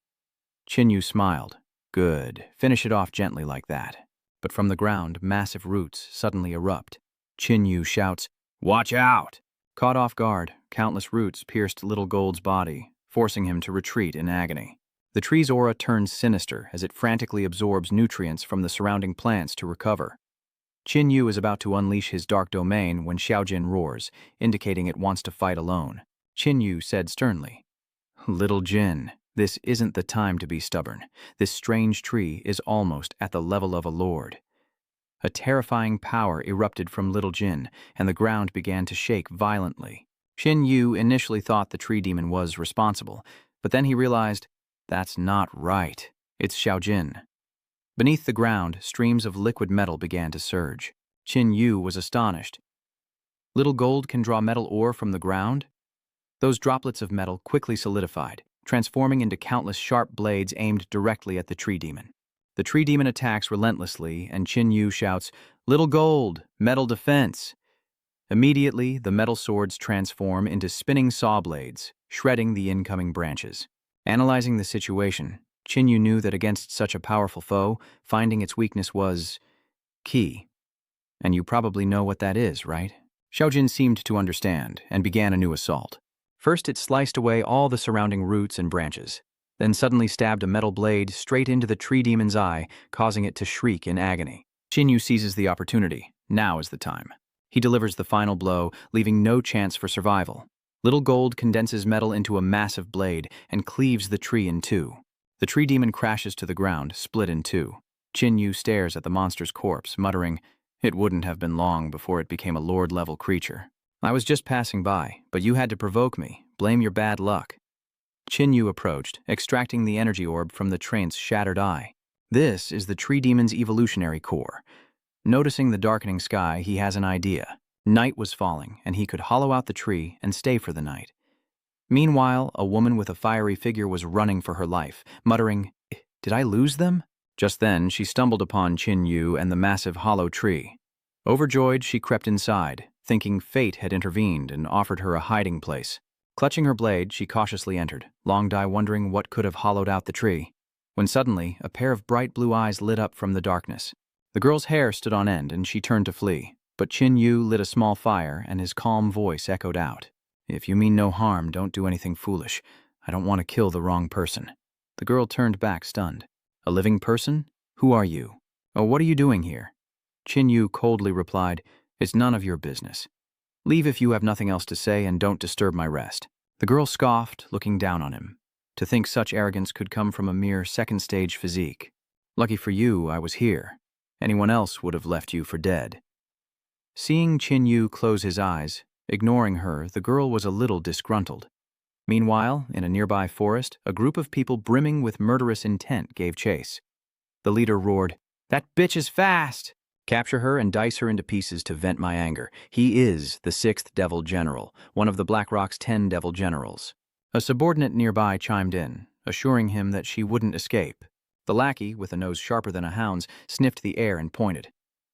Qinyu smiled. Good. Finish it off gently like that. But from the ground, massive roots suddenly erupt. Qinyu shouts, Watch out! Caught off guard, countless roots pierced Little Gold's body, forcing him to retreat in agony. The tree's aura turns sinister as it frantically absorbs nutrients from the surrounding plants to recover. Qinyu is about to unleash his dark domain when Xiaojin roars, indicating it wants to fight alone. Qinyu said sternly, Little Jin, this isn't the time to be stubborn. This strange tree is almost at the level of a lord. A terrifying power erupted from Little Jin, and the ground began to shake violently. Qinyu initially thought the tree demon was responsible, but then he realized, that's not right. It's Xiaojin. Beneath the ground, streams of liquid metal began to surge. Qinyu was astonished. Little Gold can draw metal ore from the ground? Those droplets of metal quickly solidified, transforming into countless sharp blades aimed directly at the tree demon. The tree demon attacks relentlessly, and Qinyu shouts, Little Gold, metal defense! Immediately, the metal swords transform into spinning saw blades, shredding the incoming branches. Analyzing the situation, Qinyu knew that against such a powerful foe, finding its weakness was key. And you probably know what that is, right? Xiaojin seemed to understand and began a new assault. First, it sliced away all the surrounding roots and branches, then suddenly stabbed a metal blade straight into the tree demon's eye, causing it to shriek in agony. Qinyu seizes the opportunity. Now is the time. He delivers the final blow, leaving no chance for survival. Little Gold condenses metal into a massive blade and cleaves the tree in two. The tree demon crashes to the ground, split in two. Qinyu stares at the monster's corpse, muttering, It wouldn't have been long before it became a lord-level creature. I was just passing by, but you had to provoke me. Blame your bad luck. Qinyu approached, extracting the energy orb from the train's shattered eye. This is the tree demon's evolutionary core. Noticing the darkening sky, he has an idea. Night was falling, and he could hollow out the tree and stay for the night. Meanwhile, a woman with a fiery figure was running for her life, muttering, Did I lose them? Just then, she stumbled upon Qinyu and the massive hollow tree. Overjoyed, she crept inside, thinking fate had intervened and offered her a hiding place. Clutching her blade, she cautiously entered, Longdai wondering what could have hollowed out the tree, when suddenly a pair of bright blue eyes lit up from the darkness. The girl's hair stood on end and she turned to flee, but Qin Yu lit a small fire and his calm voice echoed out. If you mean no harm, don't do anything foolish. I don't want to kill the wrong person. The girl turned back stunned. A living person? Who are you? Oh, what are you doing here? Qin Yu coldly replied, It's none of your business. Leave if you have nothing else to say and don't disturb my rest. The girl scoffed, looking down on him. To think such arrogance could come from a mere second-stage physique. Lucky for you, I was here. Anyone else would have left you for dead. Seeing Qin Yu close his eyes, ignoring her, the girl was a little disgruntled. Meanwhile, in a nearby forest, a group of people brimming with murderous intent gave chase. The leader roared, That bitch is fast! Capture her and dice her into pieces to vent my anger. He is the 6th Devil General, one of the Black Rock's 10 Devil Generals. A subordinate nearby chimed in, assuring him that she wouldn't escape. The lackey, with a nose sharper than a hound's, sniffed the air and pointed.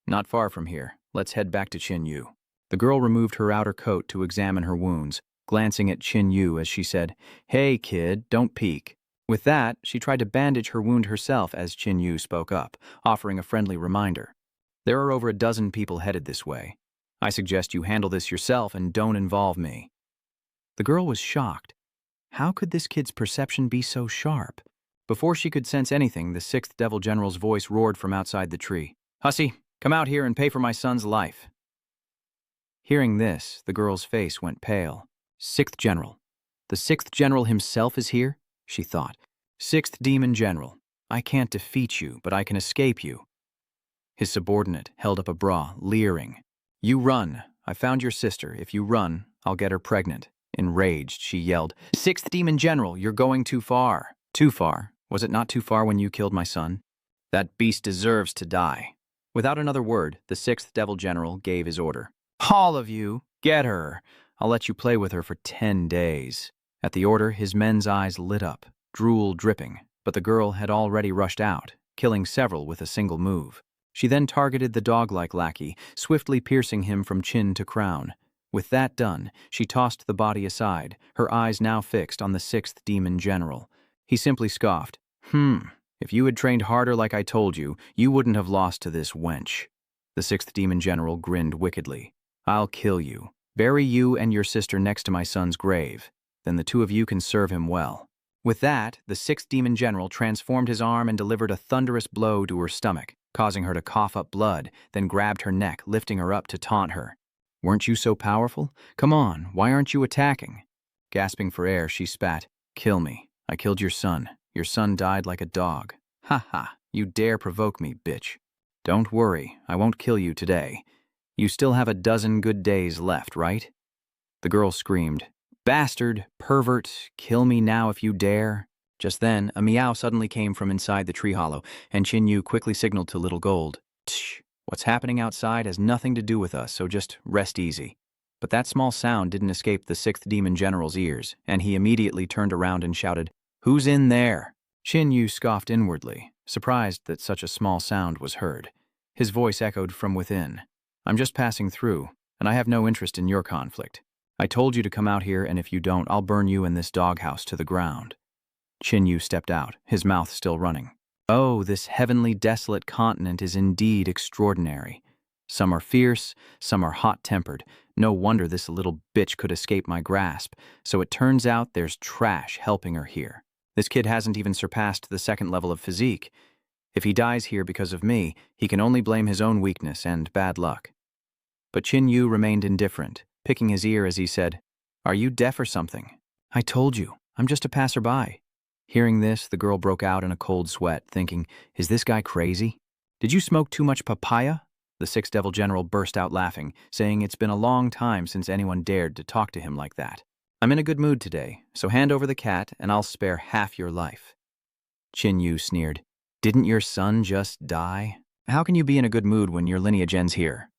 Not far from here. Let's head back to Qin Yu. The girl removed her outer coat to examine her wounds, glancing at Qin Yu as she said, Hey, kid, don't peek. With that, she tried to bandage her wound herself as Qin Yu spoke up, offering a friendly reminder. There are over a dozen people headed this way. I suggest you handle this yourself and don't involve me. The girl was shocked. How could this kid's perception be so sharp? Before she could sense anything, the 6th Devil General's voice roared from outside the tree. Hussy, come out here and pay for my son's life. Hearing this, the girl's face went pale. 6th General. The 6th General himself is here? She thought. 6th Demon General. I can't defeat you, but I can escape you. His subordinate held up a bra, leering. You run. I found your sister. If you run, I'll get her pregnant. Enraged, she yelled, 6th Demon General, you're going too far. Too far? Was it not too far when you killed my son? That beast deserves to die. Without another word, the 6th Devil General gave his order. All of you, get her. I'll let you play with her for 10 days. At the order, his men's eyes lit up, drool dripping, but the girl had already rushed out, killing several with a single move. She then targeted the dog-like lackey, swiftly piercing him from chin to crown. With that done, she tossed the body aside, her eyes now fixed on the 6th Demon General. He simply scoffed. If you had trained harder like I told you, you wouldn't have lost to this wench. The 6th Demon General grinned wickedly. I'll kill you. Bury you and your sister next to my son's grave. Then the two of you can serve him well. With that, the 6th Demon General transformed his arm and delivered a thunderous blow to her stomach, causing her to cough up blood, then grabbed her neck, lifting her up to taunt her. Weren't you so powerful? Come on, why aren't you attacking? Gasping for air, she spat. Kill me. I killed your son. Your son died like a dog. Ha ha, you dare provoke me, bitch. Don't worry, I won't kill you today. You still have a dozen good days left, right? The girl screamed. Bastard, pervert, kill me now if you dare. Just then, a meow suddenly came from inside the tree hollow, and Qin Yu quickly signaled to Little Gold. Tsh, what's happening outside has nothing to do with us, so just rest easy. But that small sound didn't escape the 6th Demon General's ears, and he immediately turned around and shouted, Who's in there? Qin Yu scoffed inwardly, surprised that such a small sound was heard. His voice echoed from within. I'm just passing through, and I have no interest in your conflict. I told you to come out here, and if you don't, I'll burn you and this doghouse to the ground. Qin Yu stepped out, his mouth still running. Oh, this heavenly desolate continent is indeed extraordinary. Some are fierce, some are hot-tempered. No wonder this little bitch could escape my grasp. So it turns out there's trash helping her here. This kid hasn't even surpassed the 2nd level of physique. If he dies here because of me, he can only blame his own weakness and bad luck. But Qin Yu remained indifferent, picking his ear as he said, Are you deaf or something? I told you, I'm just a passerby. Hearing this, the girl broke out in a cold sweat, thinking, Is this guy crazy? Did you smoke too much papaya? The 6th Devil General burst out laughing, saying it's been a long time since anyone dared to talk to him like that. I'm in a good mood today, so hand over the cat and I'll spare half your life. Qin Yu sneered. Didn't your son just die? How can you be in a good mood when your lineage ends here?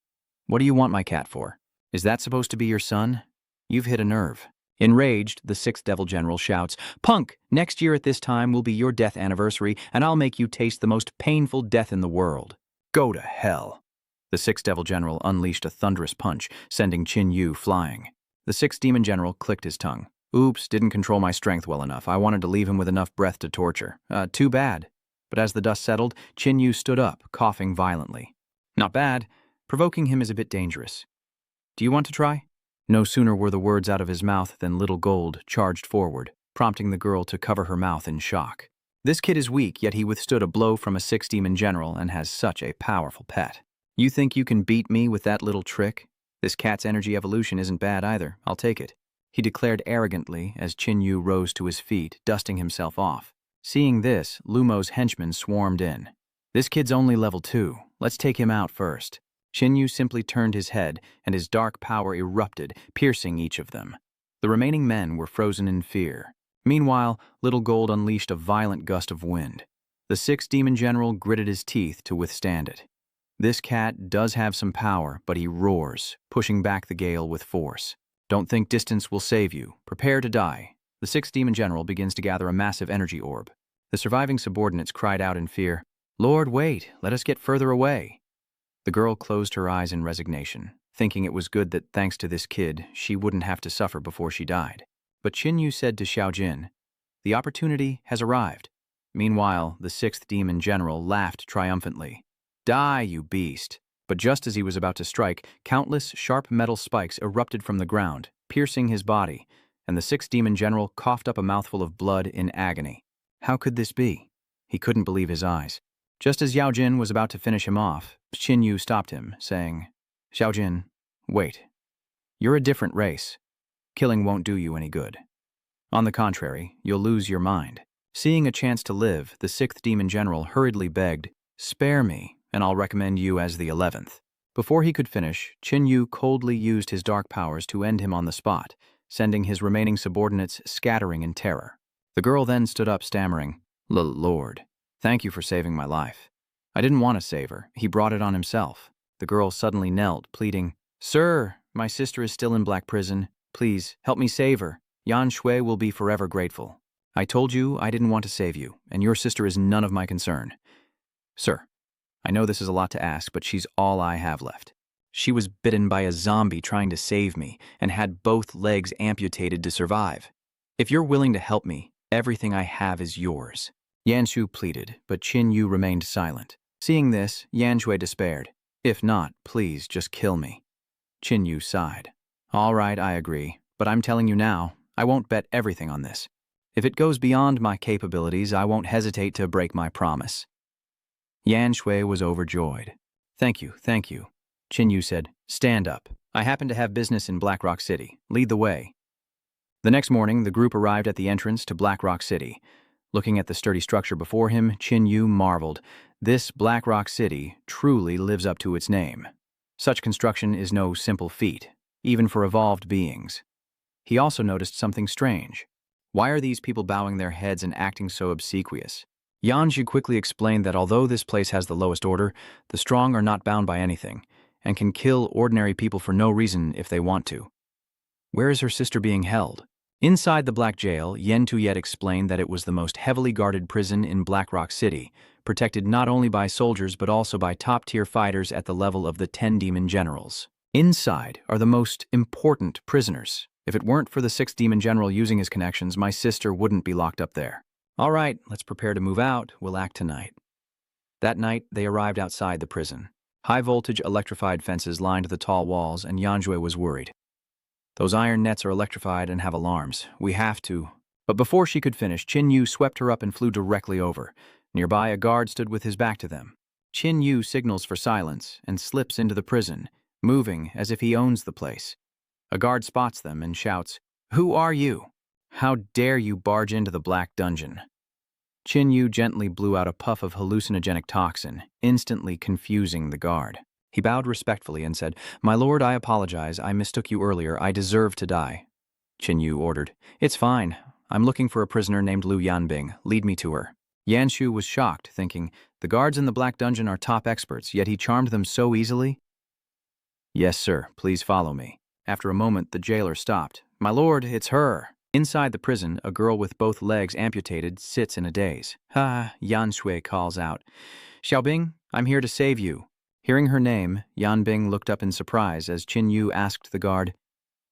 What do you want my cat for? Is that supposed to be your son? You've hit a nerve. Enraged, the 6th Devil General shouts, Punk, next year at this time will be your death anniversary, and I'll make you taste the most painful death in the world. Go to hell. The 6th Devil General unleashed a thunderous punch, sending Qin Yu flying. The 6th Demon General clicked his tongue. Oops, didn't control my strength well enough. I wanted to leave him with enough breath to torture. Too bad. But as the dust settled, Qin Yu stood up, coughing violently. Not bad. Provoking him is a bit dangerous. Do you want to try? No sooner were the words out of his mouth than Little Gold charged forward, prompting the girl to cover her mouth in shock. This kid is weak, yet he withstood a blow from a 6-demon general and has such a powerful pet. You think you can beat me with that little trick? This cat's energy evolution isn't bad either. I'll take it, he declared arrogantly as Qin rose to his feet, dusting himself off. Seeing this, Lumo's henchmen swarmed in. This kid's only level 2. Let's take him out first. Qin simply turned his head, and his dark power erupted, piercing each of them. The remaining men were frozen in fear. Meanwhile, Little Gold unleashed a violent gust of wind. The 6-demon general gritted his teeth to withstand it. This cat does have some power, but he roars, pushing back the gale with force. Don't think distance will save you. Prepare to die. The 6-demon general begins to gather a massive energy orb. The surviving subordinates cried out in fear, "Lord, wait, let us get further away." The girl closed her eyes in resignation, thinking it was good that thanks to this kid, she wouldn't have to suffer before she died. But Qin said to Xiaojin, "The opportunity has arrived." Meanwhile, the 6th demon general laughed triumphantly. "Die, you beast." But just as he was about to strike, countless sharp metal spikes erupted from the ground, piercing his body, and the 6th demon general coughed up a mouthful of blood in agony. How could this be? He couldn't believe his eyes. Just as Yao Jin was about to finish him off, Qin stopped him, saying, "Xiaojin, wait. You're a different race. Killing won't do you any good. On the contrary, you'll lose your mind." Seeing a chance to live, the 6th demon general hurriedly begged, "Spare me, and I'll recommend you as the 11th. Before he could finish, Qin coldly used his dark powers to end him on the spot, sending his remaining subordinates scattering in terror. The girl then stood up, stammering, "Lord, thank you for saving my life." "I didn't want to save her. He brought it on himself." The girl suddenly knelt, pleading, "Sir, my sister is still in Black Prison. Please, help me save her. Yan Shui will be forever grateful." "I told you I didn't want to save you, and your sister is none of my concern." "Sir, I know this is a lot to ask, but she's all I have left. She was bitten by a zombie trying to save me and had both legs amputated to survive. If you're willing to help me, everything I have is yours." Yanshu pleaded, but Qin remained silent. Seeing this, Yanshui despaired. "If not, please just kill me." Qin sighed. "All right, I agree, but I'm telling you now, I won't bet everything on this. If it goes beyond my capabilities, I won't hesitate to break my promise." Yan Shui was overjoyed. Thank you. Qin said, "Stand up. I happen to have business in Black Rock City. Lead the way." The next morning, the group arrived at the entrance to Black Rock City. Looking at the sturdy structure before him, Qin marveled. This Black Rock City truly lives up to its name. Such construction is no simple feat, even for evolved beings. He also noticed something strange. Why are these people bowing their heads and acting so obsequious? Yanju quickly explained that although this place has the lowest order, the strong are not bound by anything, and can kill ordinary people for no reason if they want to. Where is her sister being held? Inside the Black Jail, Yen Tuyet explained that it was the most heavily guarded prison in Black Rock City, protected not only by soldiers but also by top-tier fighters at the level of the 10 demon generals. Inside are the most important prisoners. If it weren't for the 6th demon general using his connections, my sister wouldn't be locked up there. All right, let's prepare to move out. We'll act tonight. That night, they arrived outside the prison. High-voltage electrified fences lined the tall walls, and Yanjue was worried. Those iron nets are electrified and have alarms. We have to. But before she could finish, Qin swept her up and flew directly over. Nearby, a guard stood with his back to them. Qin signals for silence and slips into the prison, moving as if he owns the place. A guard spots them and shouts, "Who are you? How dare you barge into the Black Dungeon?" Qin gently blew out a puff of hallucinogenic toxin, instantly confusing the guard. He bowed respectfully and said, "My lord, I apologize. I mistook you earlier. I deserve to die." Qin ordered, "It's fine. I'm looking for a prisoner named Lu Yanbing. Lead me to her." Yanshu was shocked, thinking, the guards in the Black Dungeon are top experts, yet he charmed them so easily. "Yes, sir. Please follow me." After a moment, the jailer stopped. "My lord, it's her." Inside the prison, a girl with both legs amputated sits in a daze. "Ha!" Yan Shui calls out. "Xiaobing, I'm here to save you." Hearing her name, Yanbing looked up in surprise as Qin asked the guard,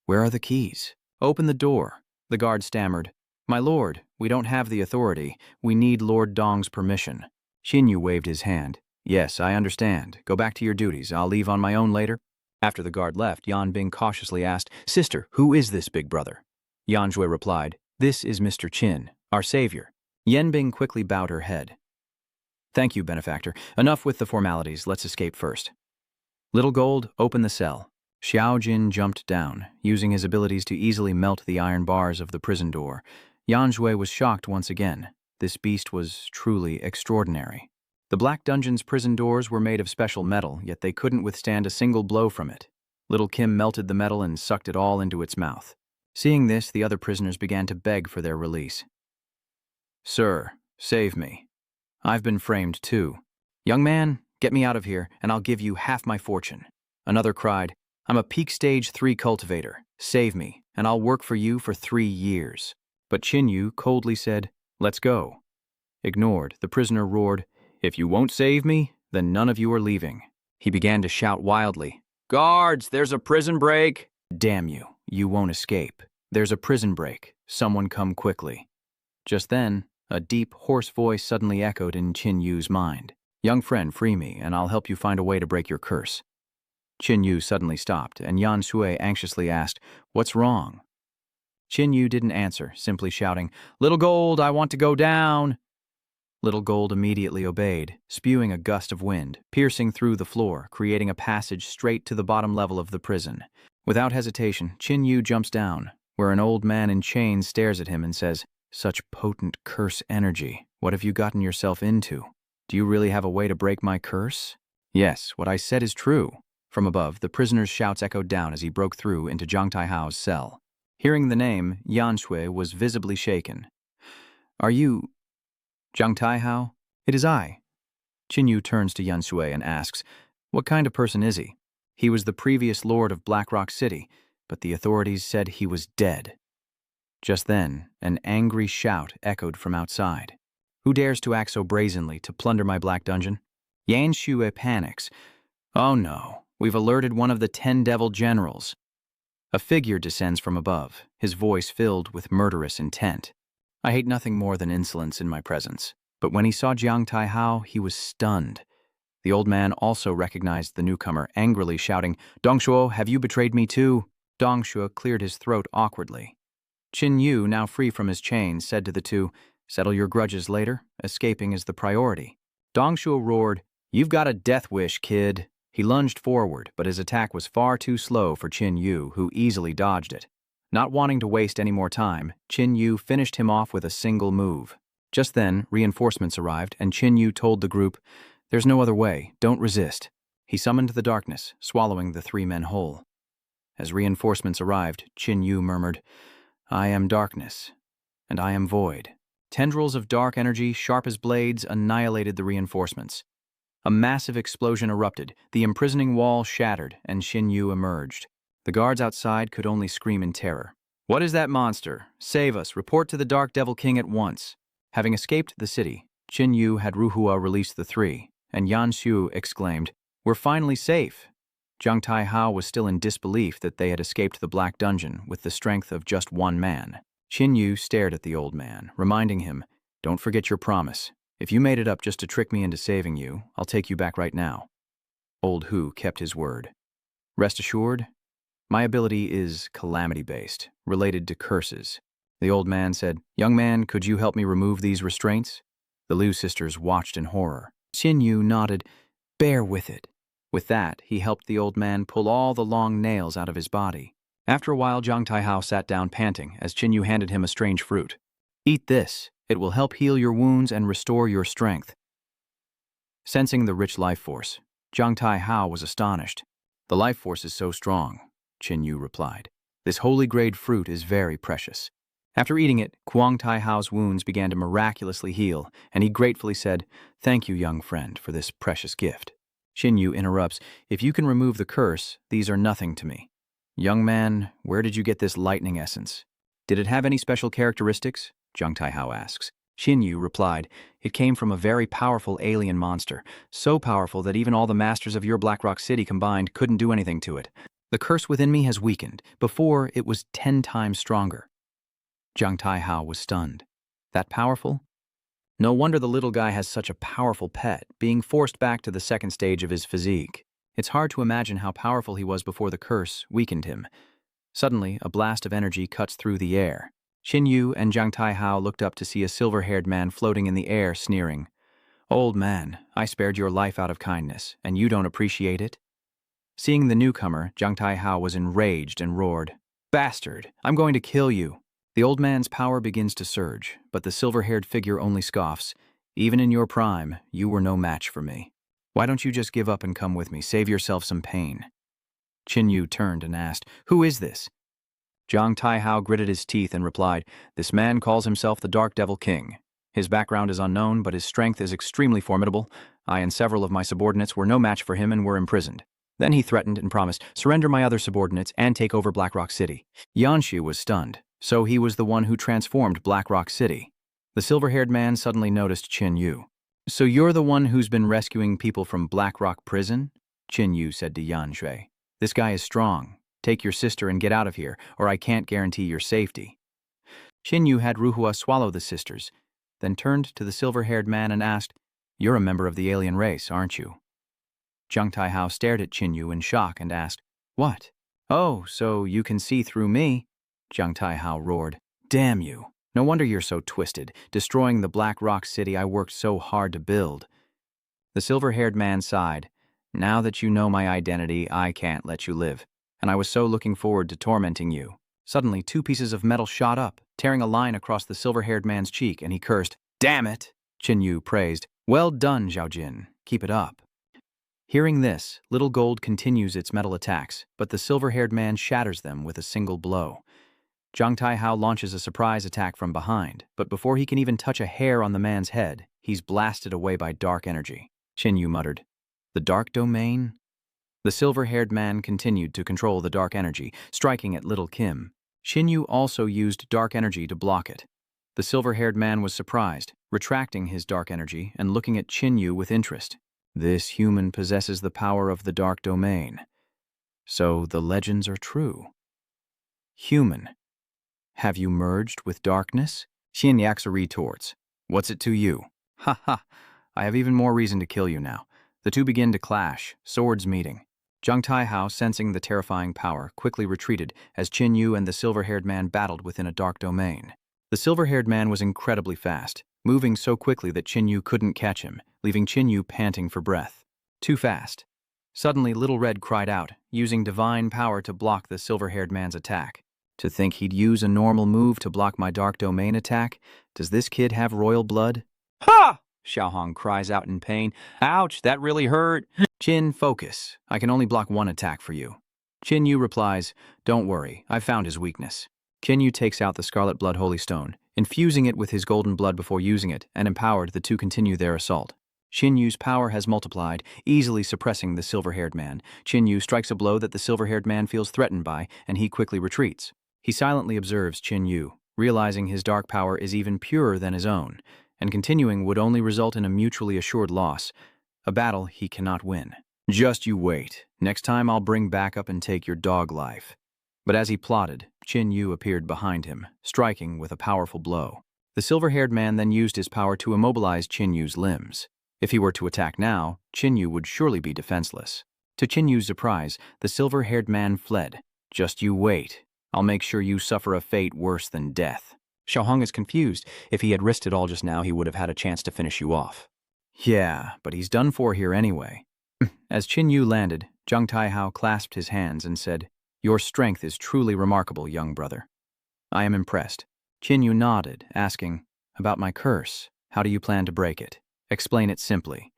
"Where are the keys?" "Open the door." The guard stammered, "My lord, we don't have the authority. We need Lord Dong's permission." Qin waved his hand. Yes, I understand. Go back to your duties. I'll leave on my own later. After the guard left, Yan Bing cautiously asked, Sister, who is this big brother? Yan Shui replied, This is Mr. Qin, our savior. Yan Bing quickly bowed her head. Thank you, benefactor. Enough with the formalities. Let's escape first. Little Gold, open the cell. Xiao Jin jumped down, using his abilities to easily melt the iron bars of the prison door. Yan Shui was shocked once again. This beast was truly extraordinary. The Black Dungeon's prison doors were made of special metal, yet they couldn't withstand a single blow from it. Little Kim melted the metal and sucked it all into its mouth. Seeing this, the other prisoners began to beg for their release. Sir, save me. I've been framed too. Young man, get me out of here, and I'll give you half my fortune. Another cried, I'm a peak stage 3 cultivator. Save me, and I'll work for you for 3 years. But Qin Yu coldly said, Let's go. Ignored, the prisoner roared, If you won't save me, then none of you are leaving. He began to shout wildly, Guards, there's a prison break! Damn you, you won't escape. There's a prison break. Someone come quickly. Just then, a deep, hoarse voice suddenly echoed in Qin Yu's mind. Young friend, free me, and I'll help you find a way to break your curse. Qin Yu suddenly stopped, and Yan Shui anxiously asked, What's wrong? Qin Yu didn't answer, simply shouting, Little Gold, I want to go down! Little Gold immediately obeyed, spewing a gust of wind, piercing through the floor, creating a passage straight to the bottom level of the prison. Without hesitation, Qin Yu jumps down, where an old man in chains stares at him and says, Such potent curse energy. What have you gotten yourself into? Do you really have a way to break my curse? Yes, what I said is true. From above, the prisoner's shouts echoed down as he broke through into Zhang Taihao's cell. Hearing the name, Yan Shui was visibly shaken. Are you... Zhang Taihao? It is I. Qin Yu turns to Yan Shui and asks, What kind of person is he? He was the previous lord of Black Rock City, but the authorities said he was dead. Just then, an angry shout echoed from outside. Who dares to act so brazenly to plunder my Black Dungeon? Yan Shui panics. Oh no, we've alerted one of the 10 devil generals. A figure descends from above, his voice filled with murderous intent. I hate nothing more than insolence in my presence, but when he saw Zhang Taihao, he was stunned. The old man also recognized the newcomer, angrily shouting, Dongshuo, have you betrayed me too? Dongshuo cleared his throat awkwardly. Qin Yu, now free from his chains, said to the two, Settle your grudges later. Escaping is the priority. Dongshuo roared, You've got a death wish, kid. He lunged forward, but his attack was far too slow for Qin Yu, who easily dodged it. Not wanting to waste any more time, Qin Yu finished him off with a single move. Just then, reinforcements arrived, and Qin Yu told the group, There's no other way. Don't resist. He summoned the darkness, swallowing the 3 men whole. As reinforcements arrived, Qin Yu murmured, I am darkness, and I am void. Tendrils of dark energy, sharp as blades, annihilated the reinforcements. A massive explosion erupted, the imprisoning wall shattered, and Qin Yu emerged. The guards outside could only scream in terror. What is that monster? Save us. Report to the Dark Devil King at once. Having escaped the city, Qin Yu had Ruhua release the 3, and Yan Shui exclaimed, We're finally safe. Zhang Taihao was still in disbelief that they had escaped the Black Dungeon with the strength of just 1 man. Qin Yu stared at the old man, reminding him, Don't forget your promise. If you made it up just to trick me into saving you, I'll take you back right now. Old Hu kept his word. Rest assured, my ability is calamity-based, related to curses. The old man said, Young man, could you help me remove these restraints? The Liu sisters watched in horror. Qin Yu nodded, Bear with it. With that, he helped the old man pull all the long nails out of his body. After a while, Zhang Taihao sat down panting as Qin Yu handed him a strange fruit. Eat this. It will help heal your wounds and restore your strength. Sensing the rich life force, Zhang Taihao was astonished. The life force is so strong, Qin Yu replied. This holy grade fruit is very precious. After eating it, Kuang Taihao's wounds began to miraculously heal, and he gratefully said, Thank you, young friend, for this precious gift. Qin Yu interrupts, If you can remove the curse, these are nothing to me. Young man, where did you get this lightning essence? Did it have any special characteristics? Zhang Taihao asks. Qin Yu replied, It came from a very powerful alien monster, so powerful that even all the masters of your Black Rock City combined couldn't do anything to it. The curse within me has weakened. Before, it was 10 times stronger. Zhang Taihao was stunned. That powerful? No wonder the little guy has such a powerful pet, being forced back to the second stage of his physique. It's hard to imagine how powerful he was before the curse weakened him. Suddenly, a blast of energy cuts through the air. Qin Yu and Jiang Taihao looked up to see a silver-haired man floating in the air, sneering. "Old man, I spared your life out of kindness, and you don't appreciate it?" Seeing the newcomer, Jiang Taihao was enraged and roared, "Bastard, I'm going to kill you." The old man's power begins to surge, but the silver-haired figure only scoffs. "Even in your prime, you were no match for me. Why don't you just give up and come with me, save yourself some pain?" Qin Yu turned and asked, "Who is this?" Jiang Taihao gritted his teeth and replied, "This man calls himself the Dark Devil King. His background is unknown, but his strength is extremely formidable. I and several of my subordinates were no match for him and were imprisoned. Then he threatened and promised, surrender my other subordinates and take over Black Rock City." Yanshu was stunned. So he was the one who transformed Black Rock City. The silver-haired man suddenly noticed Qin Yu. "So you're the one who's been rescuing people from Black Rock Prison?" Qin Yu said to Yan Shui. "This guy is strong. Take your sister and get out of here, or I can't guarantee your safety." Qin Yu had Ruhua swallow the sisters, then turned to the silver-haired man and asked, "You're a member of the alien race, aren't you?" Jiang Taihao stared at Qin Yu in shock and asked, "What? Oh, so you can see through me?" Jiang Taihao roared, "Damn you! No wonder you're so twisted, destroying the Black Rock City I worked so hard to build." The silver-haired man sighed. "Now that you know my identity, I can't let you live, and I was so looking forward to tormenting you." Suddenly, 2 pieces of metal shot up, tearing a line across the silver-haired man's cheek, and he cursed, "Damn it!" Qin Yu praised, "Well done, Zhao Jin. Keep it up." Hearing this, Little Gold continues its metal attacks, but the silver-haired man shatters them with a single blow. Jiang Taihao launches a surprise attack from behind, but before he can even touch a hair on the man's head, he's blasted away by dark energy. Qin Yu muttered, "The dark domain?" The silver-haired man continued to control the dark energy, striking at Little Kim. Qin Yu also used dark energy to block it. The silver-haired man was surprised, retracting his dark energy and looking at Qin Yu with interest. This human possesses the power of the dark domain. So the legends are true. Human. Have you merged with darkness? Xian Yaxer retorts. What's it to you? Ha ha, I have even more reason to kill you now. The two begin to clash, swords meeting. Jiang Taihao, sensing the terrifying power, quickly retreated as Qin Yu and the silver-haired man battled within a dark domain. The silver-haired man was incredibly fast, moving so quickly that Qin Yu couldn't catch him, leaving Qin Yu panting for breath. Too fast. Suddenly, Little Red cried out, using divine power to block the silver-haired man's attack. To think he'd use a normal move to block my dark domain attack? Does this kid have royal blood? Ha! Xiaohong cries out in pain. Ouch, that really hurt. Qin, focus. I can only block one attack for you. Qin Yu replies, don't worry, I've found his weakness. Qin Yu takes out the Scarlet Blood Holy Stone, infusing it with his golden blood before using it, and empowered the two continue their assault. Qin Yu's power has multiplied, easily suppressing the silver-haired man. Qin Yu strikes a blow that the silver-haired man feels threatened by, and he quickly retreats. He silently observes Qin Yu, realizing his dark power is even purer than his own, and continuing would only result in a mutually assured loss, a battle he cannot win. Just you wait. Next time I'll bring backup and take your dog life. But as he plotted, Qin Yu appeared behind him, striking with a powerful blow. The silver-haired man then used his power to immobilize Qin Yu's limbs. If he were to attack now, Qin Yu would surely be defenseless. To Qin Yu's surprise, the silver-haired man fled. Just you wait. I'll make sure you suffer a fate worse than death. Xiaohong is confused. If he had risked it all just now, he would have had a chance to finish you off. Yeah, but he's done for here anyway. As Qin Yu landed, Jiang Taihao clasped his hands and said, Your strength is truly remarkable, young brother. I am impressed. Qin Yu nodded, asking, About my curse, how do you plan to break it? Explain it simply.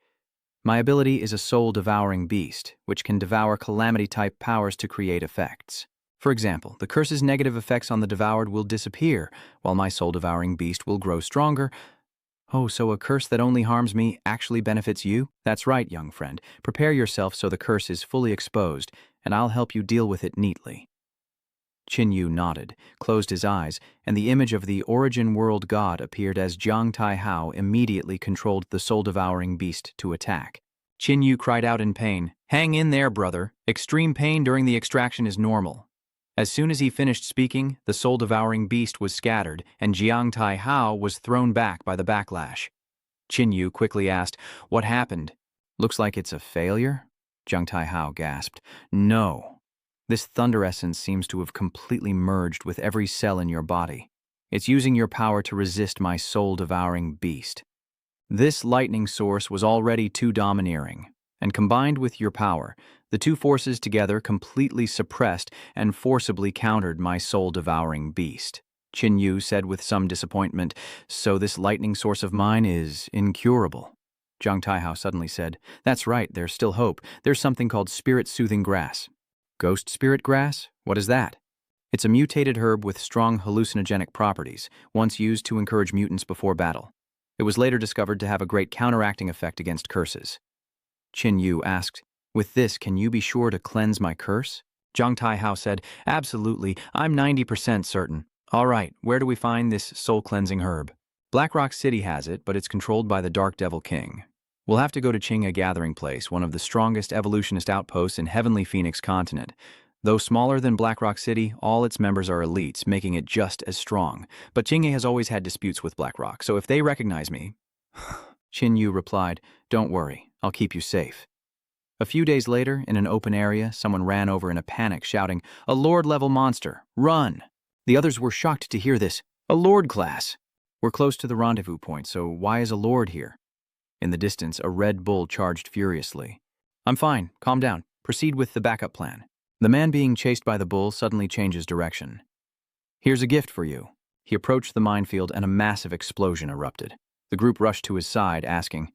My ability is a soul-devouring beast, which can devour calamity-type powers to create effects. For example, the curse's negative effects on the devoured will disappear, while my soul-devouring beast will grow stronger. Oh, so a curse that only harms me actually benefits you? That's right, young friend. Prepare yourself so the curse is fully exposed, and I'll help you deal with it neatly. Qin Yu nodded, closed his eyes, and the image of the origin world god appeared as Jiang Taihao immediately controlled the soul-devouring beast to attack. Qin Yu cried out in pain, Hang in there, brother. Extreme pain during the extraction is normal. As soon as he finished speaking, the soul-devouring beast was scattered, and Jiang Taihao was thrown back by the backlash. Qin Yu quickly asked, "What happened?" "Looks like it's a failure?" Zhang Taihao gasped. "No. This thunder essence seems to have completely merged with every cell in your body. It's using your power to resist my soul-devouring beast. This lightning source was already too domineering, and combined with your power, the two forces together completely suppressed and forcibly countered my soul-devouring beast." Qin Yu said with some disappointment, "So this lightning source of mine is incurable." Zhang Taihao suddenly said, "That's right, there's still hope. There's something called spirit-soothing grass." "Ghost spirit grass? What is that?" "It's a mutated herb with strong hallucinogenic properties, once used to encourage mutants before battle. It was later discovered to have a great counteracting effect against curses." Qin Yu asked, "With this, can you be sure to cleanse my curse?" Zhang Taihao said, "Absolutely, I'm 90% certain." "All right, where do we find this soul-cleansing herb?" "Black Rock City has it, but it's controlled by the Dark Devil King. We'll have to go to Qinghe Gathering Place, one of the strongest evolutionist outposts in Heavenly Phoenix continent. Though smaller than Black Rock City, all its members are elites, making it just as strong. But Qinghe has always had disputes with Black Rock, so if they recognize me..." Qin Yu replied, "Don't worry, I'll keep you safe." A few days later, in an open area, someone ran over in a panic, shouting, "A Lord-level monster! Run!" The others were shocked to hear this. "A Lord class! We're close to the rendezvous point, so why is a Lord here?" In the distance, a red bull charged furiously. "I'm fine, calm down. Proceed with the backup plan." The man being chased by the bull suddenly changes direction. "Here's a gift for you." He approached the minefield and a massive explosion erupted. The group rushed to his side, asking,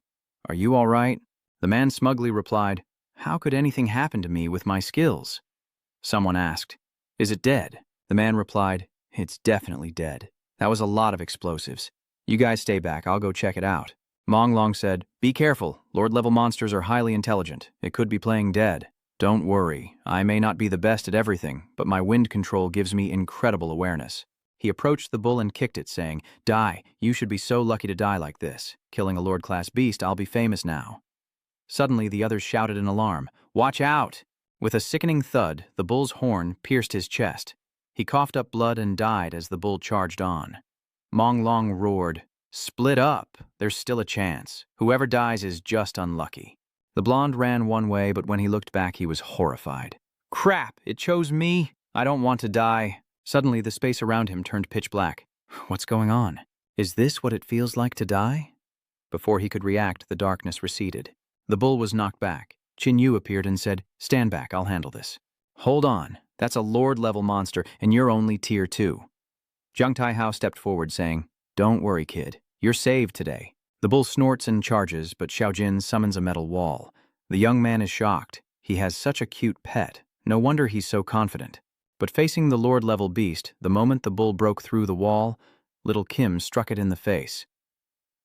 "Are you all right?" The man smugly replied, "How could anything happen to me with my skills?" Someone asked, "Is it dead?" The man replied, "It's definitely dead. That was a lot of explosives. You guys stay back, I'll go check it out." Mong Long said, "Be careful. Lord-level monsters are highly intelligent. It could be playing dead." "Don't worry. I may not be the best at everything, but my wind control gives me incredible awareness." He approached the bull and kicked it, saying, "Die. You should be so lucky to die like this. Killing a Lord-class beast, I'll be famous now." Suddenly, the others shouted in alarm, "Watch out!" With a sickening thud, the bull's horn pierced his chest. He coughed up blood and died as the bull charged on. Mong Long roared, "Split up. There's still a chance. Whoever dies is just unlucky." The blonde ran one way, but when he looked back, he was horrified. "Crap! It chose me! I don't want to die." Suddenly, the space around him turned pitch black. What's going on? Is this what it feels like to die? Before he could react, the darkness receded. The bull was knocked back. Qin Yu appeared and said, "Stand back, I'll handle this." "Hold on. That's a Lord-level monster, and you're only Tier 2. Zhang Taihao stepped forward, saying, "Don't worry, kid. You're saved today." The bull snorts and charges, but Xiaojin summons a metal wall. The young man is shocked. He has such a cute pet. No wonder he's so confident. But facing the Lord-level beast, the moment the bull broke through the wall, little Kim struck it in the face.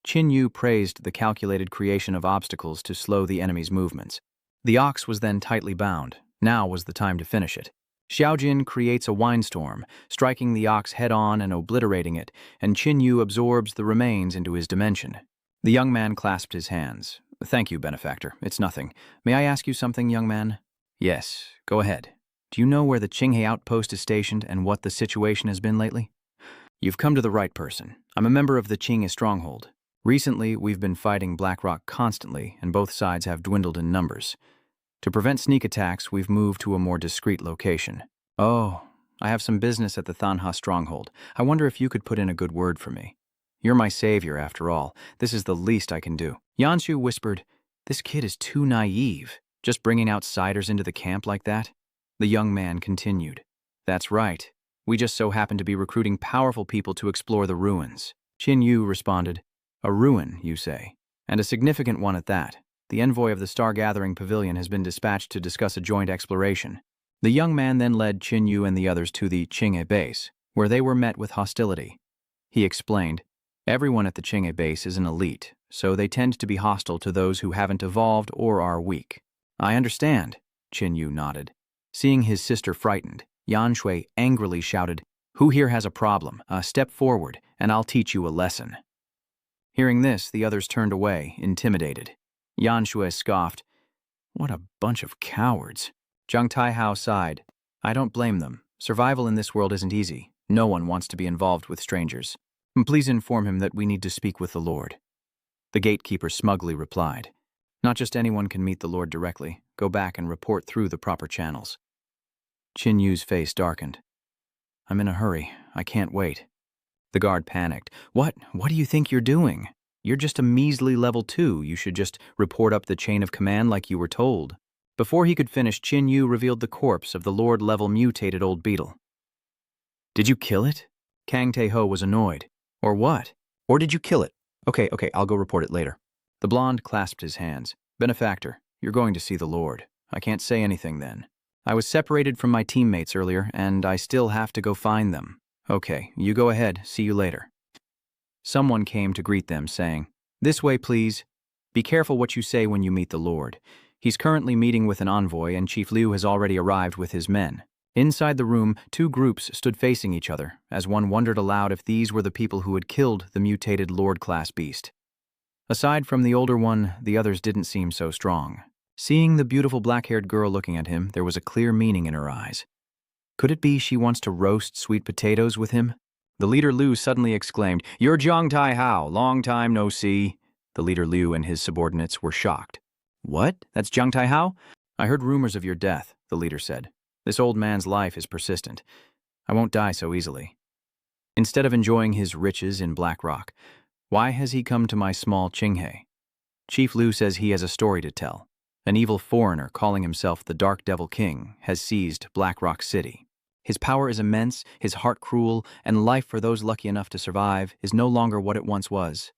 Qin Yu praised the calculated creation of obstacles to slow the enemy's movements. The ox was then tightly bound. Now was the time to finish it. Xiaojin creates a windstorm, striking the ox head-on and obliterating it, and Qin Yu absorbs the remains into his dimension. The young man clasped his hands. "Thank you, benefactor. It's nothing. May I ask you something, young man?" "Yes, go ahead. Do you know where the Qinghe outpost is stationed and what the situation has been lately?" "You've come to the right person. I'm a member of the Qinghe stronghold. Recently, we've been fighting Black Rock constantly, and both sides have dwindled in numbers. To prevent sneak attacks, we've moved to a more discreet location." "Oh, I have some business at the Thanha stronghold. I wonder if you could put in a good word for me. You're my savior, after all. This is the least I can do." Yanshu whispered, "This kid is too naive, just bringing outsiders into the camp like that." The young man continued, "That's right. We just so happen to be recruiting powerful people to explore the ruins." Qin Yu responded, "A ruin, you say? And a significant one at that. The envoy of the Star Gathering Pavilion has been dispatched to discuss a joint exploration." The young man then led Qin Yu and the others to the Qinghe base, where they were met with hostility. He explained, "Everyone at the Qinghe base is an elite, so they tend to be hostile to those who haven't evolved or are weak." "I understand," Qin Yu nodded. Seeing his sister frightened, Yan Shui angrily shouted, "Who here has a problem? Step forward, and I'll teach you a lesson." Hearing this, the others turned away, intimidated. Yan Shui scoffed, "What a bunch of cowards." Zhang Taihao sighed, "I don't blame them. Survival in this world isn't easy. No one wants to be involved with strangers. Please inform him that we need to speak with the Lord." The gatekeeper smugly replied, "Not just anyone can meet the Lord directly. Go back and report through the proper channels." Qin Yu's face darkened. "I'm in a hurry. I can't wait." The guard panicked. What do you think you're doing? You're just a measly level 2. You should just report up the chain of command like you were told." Before he could finish, Qin Yu revealed the corpse of the Lord-level mutated old beetle. "Did you kill it?" Kang Tae-ho was annoyed. "Or what? Or did you kill it?" Okay, I'll go report it later." The blonde clasped his hands. "Benefactor, you're going to see the Lord. I can't say anything then. I was separated from my teammates earlier, and I still have to go find them." "Okay, you go ahead. See you later." Someone came to greet them, saying, "This way, please. Be careful what you say when you meet the Lord. He's currently meeting with an envoy, and Chief Liu has already arrived with his men." Inside the room, two groups stood facing each other, as one wondered aloud if these were the people who had killed the mutated Lord-class beast. Aside from the older one, the others didn't seem so strong. Seeing the beautiful black-haired girl looking at him, there was a clear meaning in her eyes. Could it be she wants to roast sweet potatoes with him? The leader Liu suddenly exclaimed, "You're Jiang Tai-hao, long time no see." The leader Liu and his subordinates were shocked. "What? That's Jiang Tai-hao?" "I heard rumors of your death," the leader said. "This old man's life is persistent. I won't die so easily." Instead of enjoying his riches in Black Rock, why has he come to my small Qinghe? Chief Liu says he has a story to tell. An evil foreigner calling himself the Dark Devil King has seized Black Rock City. His power is immense, his heart cruel, and life for those lucky enough to survive is no longer what it once was.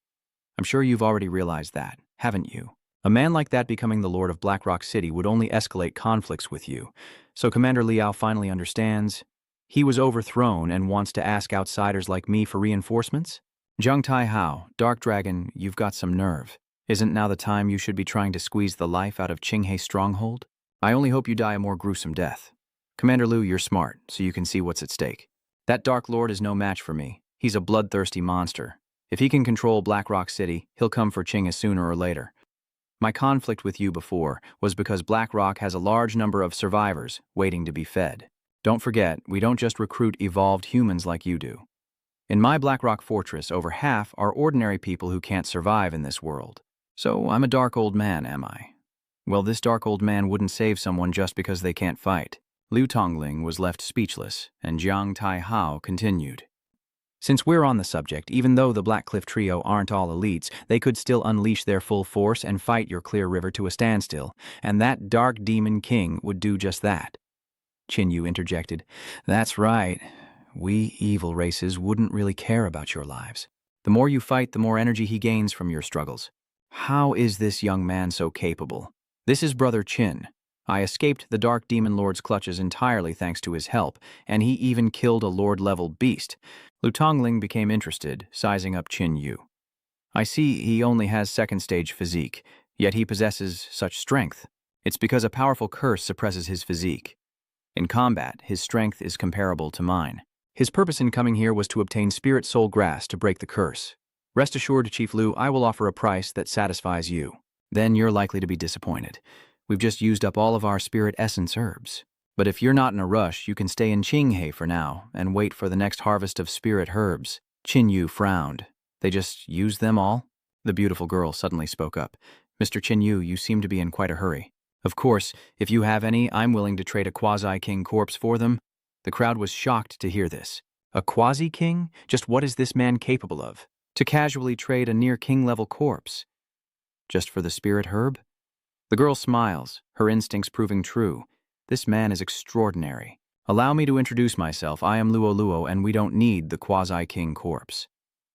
I'm sure you've already realized that, haven't you? A man like that becoming the Lord of Black Rock City would only escalate conflicts with you. So Commander Liao finally understands. He was overthrown and wants to ask outsiders like me for reinforcements? Jiang Tai-hao, Dark Dragon, you've got some nerve. Isn't now the time you should be trying to squeeze the life out of Qinghe Stronghold? I only hope you die a more gruesome death. Commander Liu, you're smart, so you can see what's at stake. That Dark Lord is no match for me. He's a bloodthirsty monster. If he can control Black Rock City, he'll come for Qinghe sooner or later. My conflict with you before was because Black Rock has a large number of survivors waiting to be fed. Don't forget, we don't just recruit evolved humans like you do. In my Black Rock Fortress, over half are ordinary people who can't survive in this world. So I'm a dark old man, am I? Well, this dark old man wouldn't save someone just because they can't fight. Liu Tongling was left speechless, and Jiang Tai-hao continued. Since we're on the subject, even though the Black Cliff Trio aren't all elites, they could still unleash their full force and fight your Clear River to a standstill, and that Dark Demon King would do just that. Qin Yu interjected, "That's right. We evil races wouldn't really care about your lives. The more you fight, the more energy he gains from your struggles. How is this young man so capable? This is Brother Qin. I escaped the Dark Demon Lord's clutches entirely thanks to his help, and he even killed a Lord-level beast." Liu Tongling became interested, sizing up Qin Yu. "I see he only has second-stage physique, yet he possesses such strength. It's because a powerful curse suppresses his physique. In combat, his strength is comparable to mine. His purpose in coming here was to obtain Spirit Soul Grass to break the curse. Rest assured, Chief Liu, I will offer a price that satisfies you. Then you're likely to be disappointed. We've just used up all of our Spirit Essence herbs. But if you're not in a rush, you can stay in Qinghe for now and wait for the next harvest of Spirit Herbs." Qin Yu frowned. "They just used them all?" The beautiful girl suddenly spoke up. "Mr. Qin Yu, you seem to be in quite a hurry. Of course, if you have any, I'm willing to trade a quasi-king corpse for them." The crowd was shocked to hear this. A quasi-king? Just what is this man capable of? To casually trade a near-king-level corpse? Just for the Spirit Herb? The girl smiles, her instincts proving true. This man is extraordinary. Allow me to introduce myself. I am Luo Luo, and we don't need the quasi-king corpse.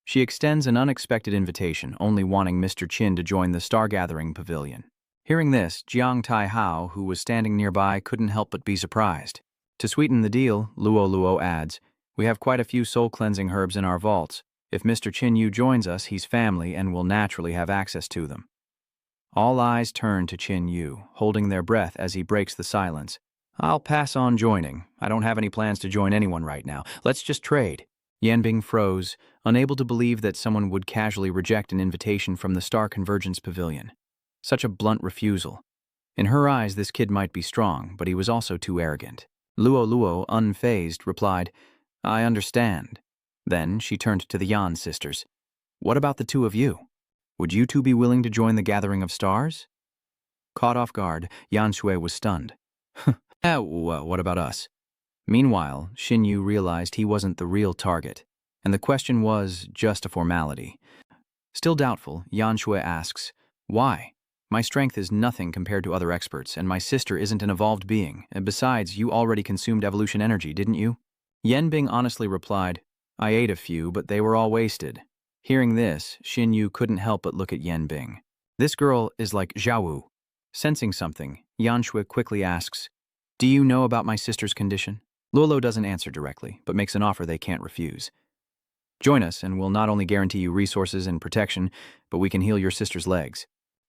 She extends an unexpected invitation, only wanting Mr. Qin to join the Stargathering Pavilion. Hearing this, Jiang Tai-hao, who was standing nearby, couldn't help but be surprised. To sweeten the deal, Luo Luo adds, "We have quite a few soul-cleansing herbs in our vaults. If Mr. Qin Yu joins us, he's family and will naturally have access to them." All eyes turn to Qin Yu, holding their breath as he breaks the silence. "I'll pass on joining. I don't have any plans to join anyone right now. Let's just trade." Yanbing froze, unable to believe that someone would casually reject an invitation from the Star Convergence Pavilion. Such a blunt refusal. In her eyes, this kid might be strong, but he was also too arrogant. Luo Luo, unfazed, replied, "I understand." Then she turned to the Yan sisters. "What about the two of you?" Would you two be willing to join the gathering of stars? Caught off guard, Yan Shui was stunned. What about us? Meanwhile, Xin Yu realized he wasn't the real target, and the question was just a formality. Still doubtful, Yan Shui asks, "Why? My strength is nothing compared to other experts, and my sister isn't an evolved being. And besides, you already consumed evolution energy, didn't you?" Yan Bing honestly replied, "I ate a few, but they were all wasted." Hearing this, Xin Yu couldn't help but look at Yan Bing. This girl is like Zhao Wu. Sensing something, Yan Shui quickly asks, "Do you know about my sister's condition?" Luoluo doesn't answer directly, but makes an offer they can't refuse. "Join us, and we'll not only guarantee you resources and protection, but we can heal your sister's legs.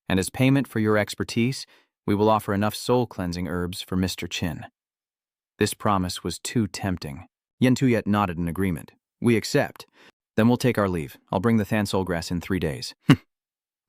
And as payment for your expertise, we will offer enough soul-cleansing herbs for Mr. Qin." This promise was too tempting. Yen Tuyet nodded in agreement. "We accept. Then we'll take our leave. I'll bring the Than Soul Grass in 3 days.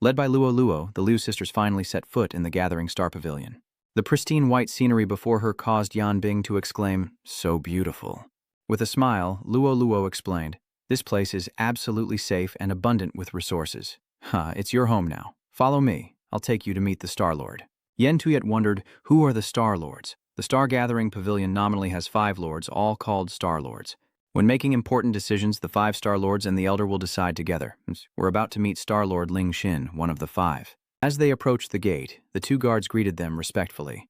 Led by Luoluo, the Liu sisters finally set foot in the gathering star pavilion. The pristine white scenery before her caused Yan Bing to exclaim, "So beautiful." With a smile, Luoluo explained, "This place is absolutely safe and abundant with resources. It's your home now. Follow me. I'll take you to meet the Star Lord." Yen Tuyet wondered, who are the Star Lords? The Star Gathering Pavilion nominally has 5 lords, all called Star Lords. When making important decisions, the 5 Star Lords and the Elder will decide together. We're about to meet Star Lord Ling Xin, one of the 5. As they approached the gate, the 2 guards greeted them respectfully.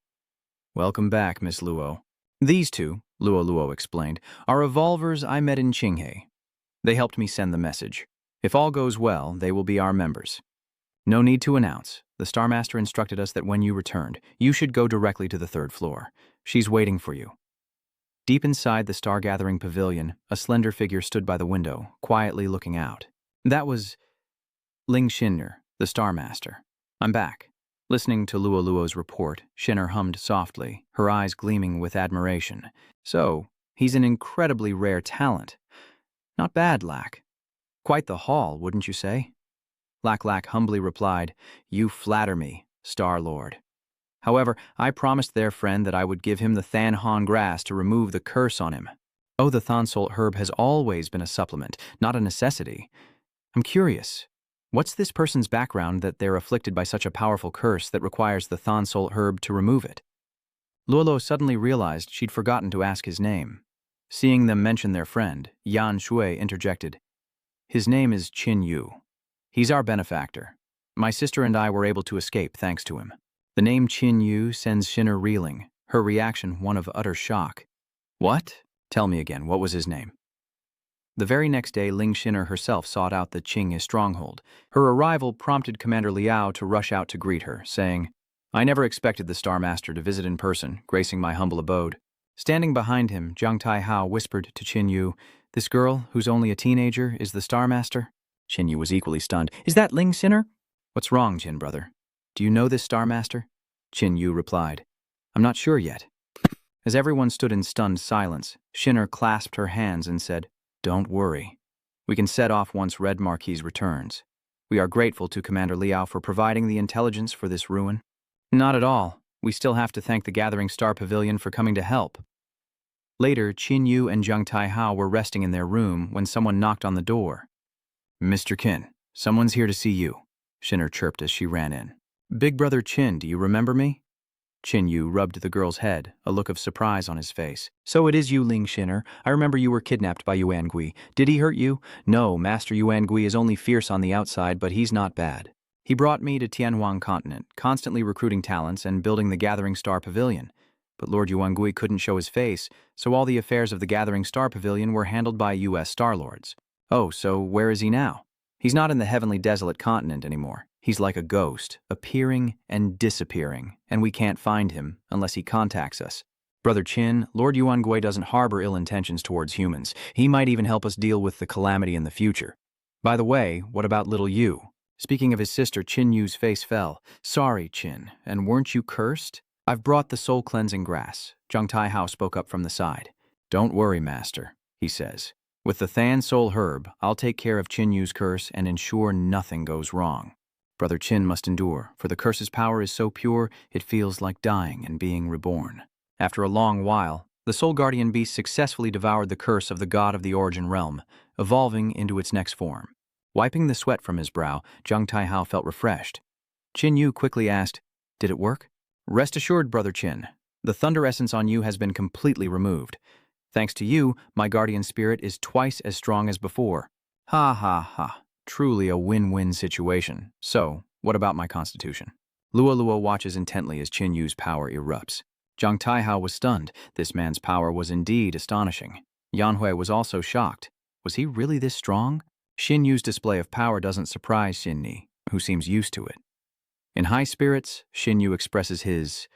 "Welcome back, Miss Luo." "These 2, Luo explained, "are evolvers I met in Qinghe. They helped me send the message. If all goes well, they will be our members." "No need to announce. The Star Master instructed us that when you returned, you should go directly to the 3rd floor. She's waiting for you." Deep inside the Star Gathering Pavilion, a slender figure stood by the window, quietly looking out. That was Ling Xinner, the Star Master. "I'm back." Listening to Luoluo's report, Xinner hummed softly, her eyes gleaming with admiration. "So, he's an incredibly rare talent. Not bad, Lack. Quite the haul, wouldn't you say?" Lack humbly replied, "You flatter me, Star Lord. However, I promised their friend that I would give him the Than Han grass to remove the curse on him. Oh, the Than Soul herb has always been a supplement, not a necessity. I'm curious, what's this person's background that they're afflicted by such a powerful curse that requires the Than Soul herb to remove it?" Luoluo suddenly realized she'd forgotten to ask his name. Seeing them mention their friend, Yan Shui interjected, "His name is Qin Yu. He's our benefactor. My sister and I were able to escape thanks to him." The name Qin Yu sends Xinner reeling, her reaction one of utter shock. "What? Tell me again, what was his name?" The very next day, Ling Xinner herself sought out the Qinghe stronghold. Her arrival prompted Commander Liao to rush out to greet her, saying, "I never expected the Star Master to visit in person, gracing my humble abode." Standing behind him, Zhang Tai-hao whispered to Qin Yu, "This girl, who's only a teenager, is the Star Master?" Qin Yu was equally stunned. "Is that Ling Xinner?" "What's wrong, Qin brother? Do you know this Star Master?" Qin Yu replied, "I'm not sure yet." As everyone stood in stunned silence, Xinner clasped her hands and said, "Don't worry. We can set off once Red Marquis returns. We are grateful to Commander Liao for providing the intelligence for this ruin." "Not at all. We still have to thank the Gathering Star Pavilion for coming to help." Later, Qin Yu and Zhang Tai-hao were resting in their room when someone knocked on the door. "Mr. Qin, someone's here to see you," Xinner chirped as she ran in. "Big brother Qin, do you remember me?" Qin Yu rubbed the girl's head, a look of surprise on his face. "So it is you, Ling Xinner. I remember you were kidnapped by Yuan Gui. Did he hurt you?" "No, Master Yuan Gui is only fierce on the outside, but he's not bad. He brought me to Tianhuang Continent, constantly recruiting talents and building the Gathering Star Pavilion. But Lord Yuan Gui couldn't show his face, so all the affairs of the Gathering Star Pavilion were handled by U.S. Star Lords." "Oh, so where is he now?" "He's not in the heavenly desolate continent anymore. He's like a ghost, appearing and disappearing, and we can't find him unless he contacts us. Brother Qin, Lord Yuan Gui doesn't harbor ill intentions towards humans. He might even help us deal with the calamity in the future. By the way, what about little Yu?" Speaking of his sister, Qin Yu's face fell. "Sorry, Qin, and weren't you cursed?" "I've brought the soul-cleansing grass," Zhang Tai-hao spoke up from the side. "Don't worry, Master," he says. "With the Than Soul herb, I'll take care of Qin Yu's curse and ensure nothing goes wrong. Brother Qin must endure, for the curse's power is so pure it feels like dying and being reborn." After a long while, the Soul Guardian Beast successfully devoured the curse of the god of the Origin Realm, evolving into its next form. Wiping the sweat from his brow, Zhang Taihao felt refreshed. Qin Yu quickly asked, "Did it work?" "Rest assured, Brother Qin. The thunder essence on you has been completely removed. Thanks to you, my guardian spirit is twice as strong as before." Ha ha ha. Truly a win-win situation. So, what about my constitution? Lua Lua watches intently as Qin Yu's power erupts. Zhang Taihao was stunned. This man's power was indeed astonishing. Yanhui was also shocked. Was he really this strong? Xin Yu's display of power doesn't surprise Xin Ni, who seems used to it. In high spirits, Xin Yu expresses his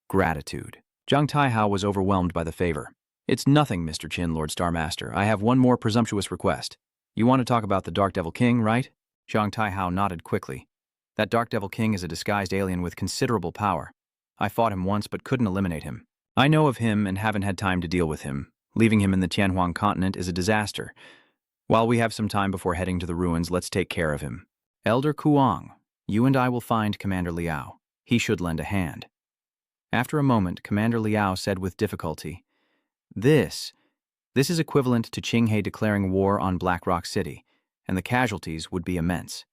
gratitude. Zhang Taihao was overwhelmed by the favor. "It's nothing, Mr. Qin, Lord Starmaster. I have one more presumptuous request. You want to talk about the Dark Devil King, right?" Zhang Taihao nodded quickly. "That Dark Devil King is a disguised alien with considerable power. I fought him once but couldn't eliminate him. I know of him and haven't had time to deal with him. Leaving him in the Tianhuang continent is a disaster. While we have some time before heading to the ruins, let's take care of him. Elder Kuang, you and I will find Commander Liao. He should lend a hand." After a moment, Commander Liao said with difficulty, This is equivalent to Qinghe declaring war on Black Rock City, and the casualties would be immense.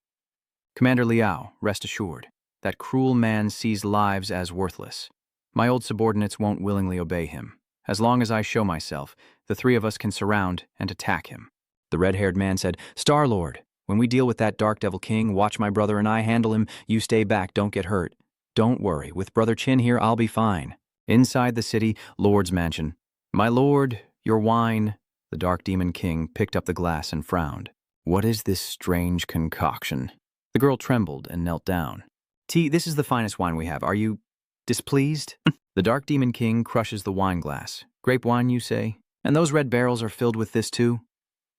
Commander Liao, rest assured, that cruel man sees lives as worthless. My old subordinates won't willingly obey him. As long as I show myself, the three of us can surround and attack him." The red-haired man said, "Star-Lord, when we deal with that Dark Devil King, watch my brother and I handle him. You stay back, don't get hurt. Don't worry, with Brother Qin here, I'll be fine." Inside the city, Lord's mansion. "My lord, your wine." The Dark Demon King picked up the glass and frowned. "What is this strange concoction?" The girl trembled and knelt down. "Tea, this is the finest wine we have. Are you displeased?" The Dark Demon King crushes the wine glass. "Grape wine, you say? And those red barrels are filled with this too?"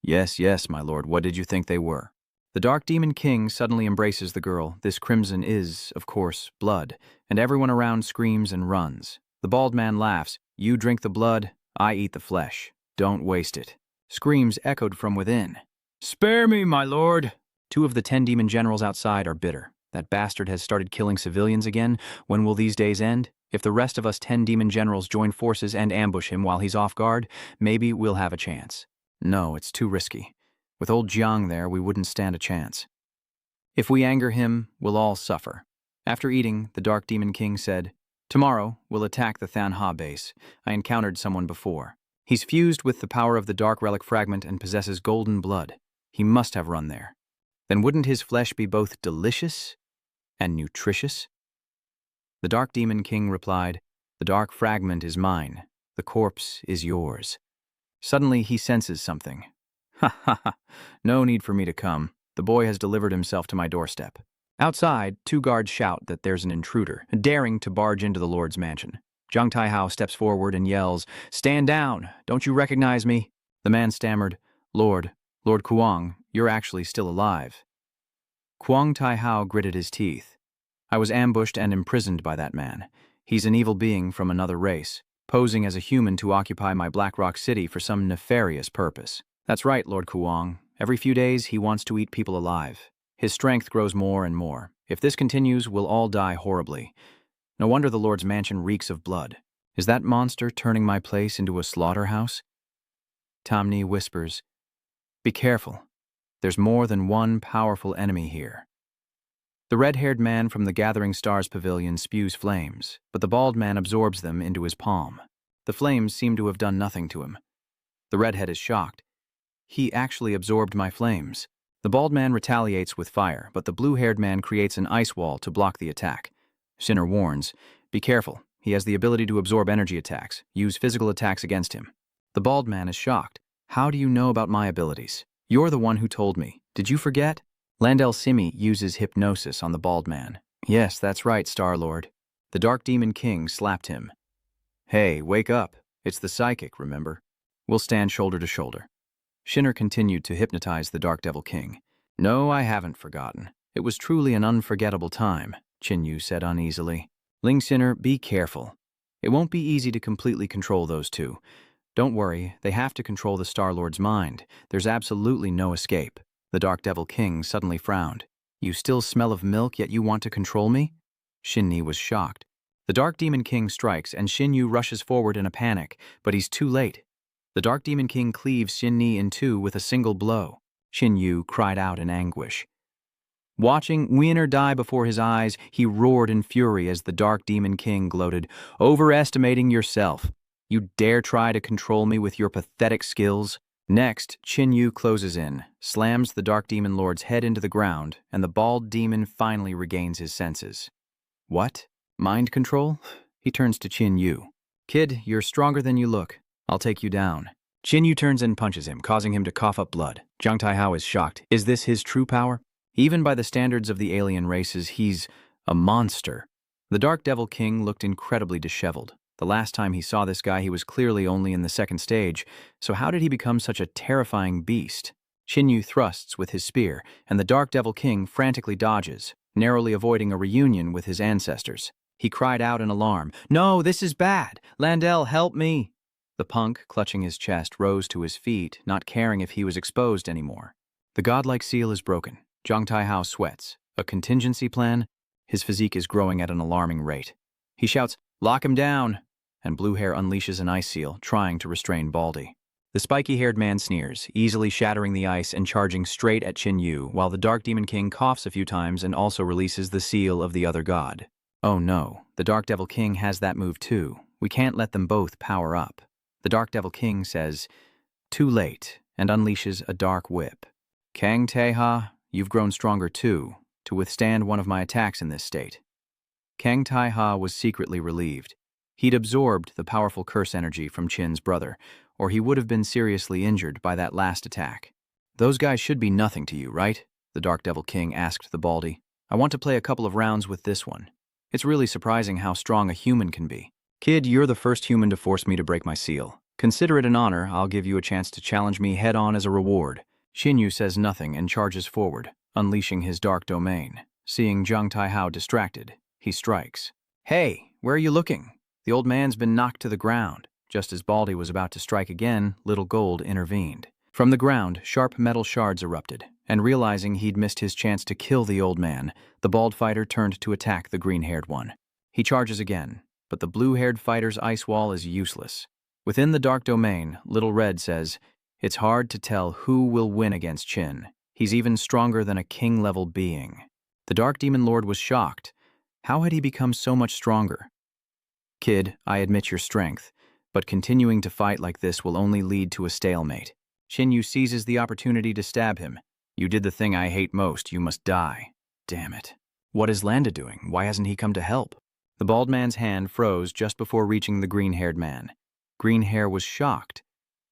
"Yes, yes, my lord. What did you think they were?" The Dark Demon King suddenly embraces the girl. This crimson is, of course, blood, and everyone around screams and runs. The bald man laughs. "You drink the blood, I eat the flesh. Don't waste it." Screams echoed from within. "Spare me, my lord!" Two of the 10 demon generals outside are bitter. That bastard has started killing civilians again. When will these days end? If the rest of us 10 demon generals join forces and ambush him while he's off guard, maybe we'll have a chance. No, it's too risky. With old Jiang there, we wouldn't stand a chance. If we anger him, we'll all suffer. After eating, the Dark Demon King said, "Tomorrow, we'll attack the Thanha base. I encountered someone before. He's fused with the power of the Dark Relic Fragment and possesses golden blood. He must have run there. Then wouldn't his flesh be both delicious and nutritious?" The Dark Demon King replied, "The Dark Fragment is mine. The corpse is yours." Suddenly he senses something. "Ha ha ha, no need for me to come. The boy has delivered himself to my doorstep." Outside, 2 guards shout that there's an intruder, daring to barge into the Lord's mansion. Zhang Taihao steps forward and yells, "Stand down! Don't you recognize me?" The man stammered, Lord Kuang, you're actually still alive." Kuang Taihao gritted his teeth. "I was ambushed and imprisoned by that man. He's an evil being from another race, posing as a human to occupy my Black Rock City for some nefarious purpose." "That's right, Lord Kuang. Every few days he wants to eat people alive. His strength grows more and more. If this continues, we'll all die horribly. No wonder the Lord's mansion reeks of blood. Is that monster turning my place into a slaughterhouse?" Tamni whispers, "Be careful. There's more than one powerful enemy here." The red-haired man from the Gathering Stars Pavilion spews flames, but the bald man absorbs them into his palm. The flames seem to have done nothing to him. The redhead is shocked. "He actually absorbed my flames." The bald man retaliates with fire, but the blue-haired man creates an ice wall to block the attack. Sinner warns, "Be careful. He has the ability to absorb energy attacks. Use physical attacks against him." The bald man is shocked. "How do you know about my abilities? You're the one who told me. Did you forget?" Landel Simi uses hypnosis on the bald man. "Yes, that's right, Star-Lord." The Dark Demon King slapped him. "Hey, wake up. It's the psychic, remember? We'll stand shoulder to shoulder." Shinner continued to hypnotize the Dark Devil King. "No, I haven't forgotten. It was truly an unforgettable time," Qin Yu said uneasily. "Ling Shinner, be careful. It won't be easy to completely control those two. Don't worry, they have to control the Star-Lord's mind. There's absolutely no escape." The Dark Devil King suddenly frowned. "You still smell of milk, yet you want to control me?" Shin Ni was shocked. The Dark Demon King strikes, and Shin Yu rushes forward in a panic, but he's too late. The Dark Demon King cleaves Xin Ni in two with a single blow. Qin Yu cried out in anguish. Watching Wiener die before his eyes, he roared in fury as the Dark Demon King gloated, "Overestimating yourself. You dare try to control me with your pathetic skills?" Next, Qin Yu closes in, slams the Dark Demon Lord's head into the ground, and the bald demon finally regains his senses. What? Mind control? He turns to Qin Yu. "Kid, you're stronger than you look. I'll take you down." Qin Yu turns and punches him, causing him to cough up blood. Zhang Taihao is shocked. Is this his true power? Even by the standards of the alien races, he's a monster. The Dark Devil King looked incredibly disheveled. The last time he saw this guy, he was clearly only in the second stage, so how did he become such a terrifying beast? Qin Yu thrusts with his spear, and the Dark Devil King frantically dodges, narrowly avoiding a reunion with his ancestors. He cried out in alarm, "No, this is bad! Landell, help me!" The punk, clutching his chest, rose to his feet, not caring if he was exposed anymore. The godlike seal is broken. Zhang Taihao sweats. A contingency plan? His physique is growing at an alarming rate. He shouts, "Lock him down!" And Blue Hair unleashes an ice seal, trying to restrain Baldy. The spiky-haired man sneers, easily shattering the ice and charging straight at Qin Yu, while the Dark Demon King coughs a few times and also releases the seal of the other god. Oh no, the Dark Devil King has that move too. We can't let them both power up. The Dark Devil King says, "Too late," and unleashes a dark whip. "Kang Taeha, you've grown stronger too, to withstand one of my attacks in this state." Kang Taeha was secretly relieved. He'd absorbed the powerful curse energy from Qin's brother, or he would have been seriously injured by that last attack. "Those guys should be nothing to you, right?" the Dark Devil King asked the Baldy. "I want to play a couple of rounds with this one. It's really surprising how strong a human can be. Kid, you're the first human to force me to break my seal. Consider it an honor. I'll give you a chance to challenge me head-on as a reward." Qin Yu says nothing and charges forward, unleashing his dark domain. Seeing Zhang Taihao distracted, he strikes. "Hey, where are you looking? The old man's been knocked to the ground." Just as Baldy was about to strike again, Little Gold intervened. From the ground, sharp metal shards erupted, and realizing he'd missed his chance to kill the old man, the bald fighter turned to attack the green-haired one. He charges again, but the blue-haired fighter's ice wall is useless. Within the dark domain, Little Red says, "It's hard to tell who will win against Qin. He's even stronger than a king-level being." The Dark Demon Lord was shocked. How had he become so much stronger? "Kid, I admit your strength, but continuing to fight like this will only lead to a stalemate." Qin Yu seizes the opportunity to stab him. "You did the thing I hate most. You must die." Damn it. What is Landa doing? Why hasn't he come to help? The bald man's hand froze just before reaching the green-haired man. Green Hair was shocked.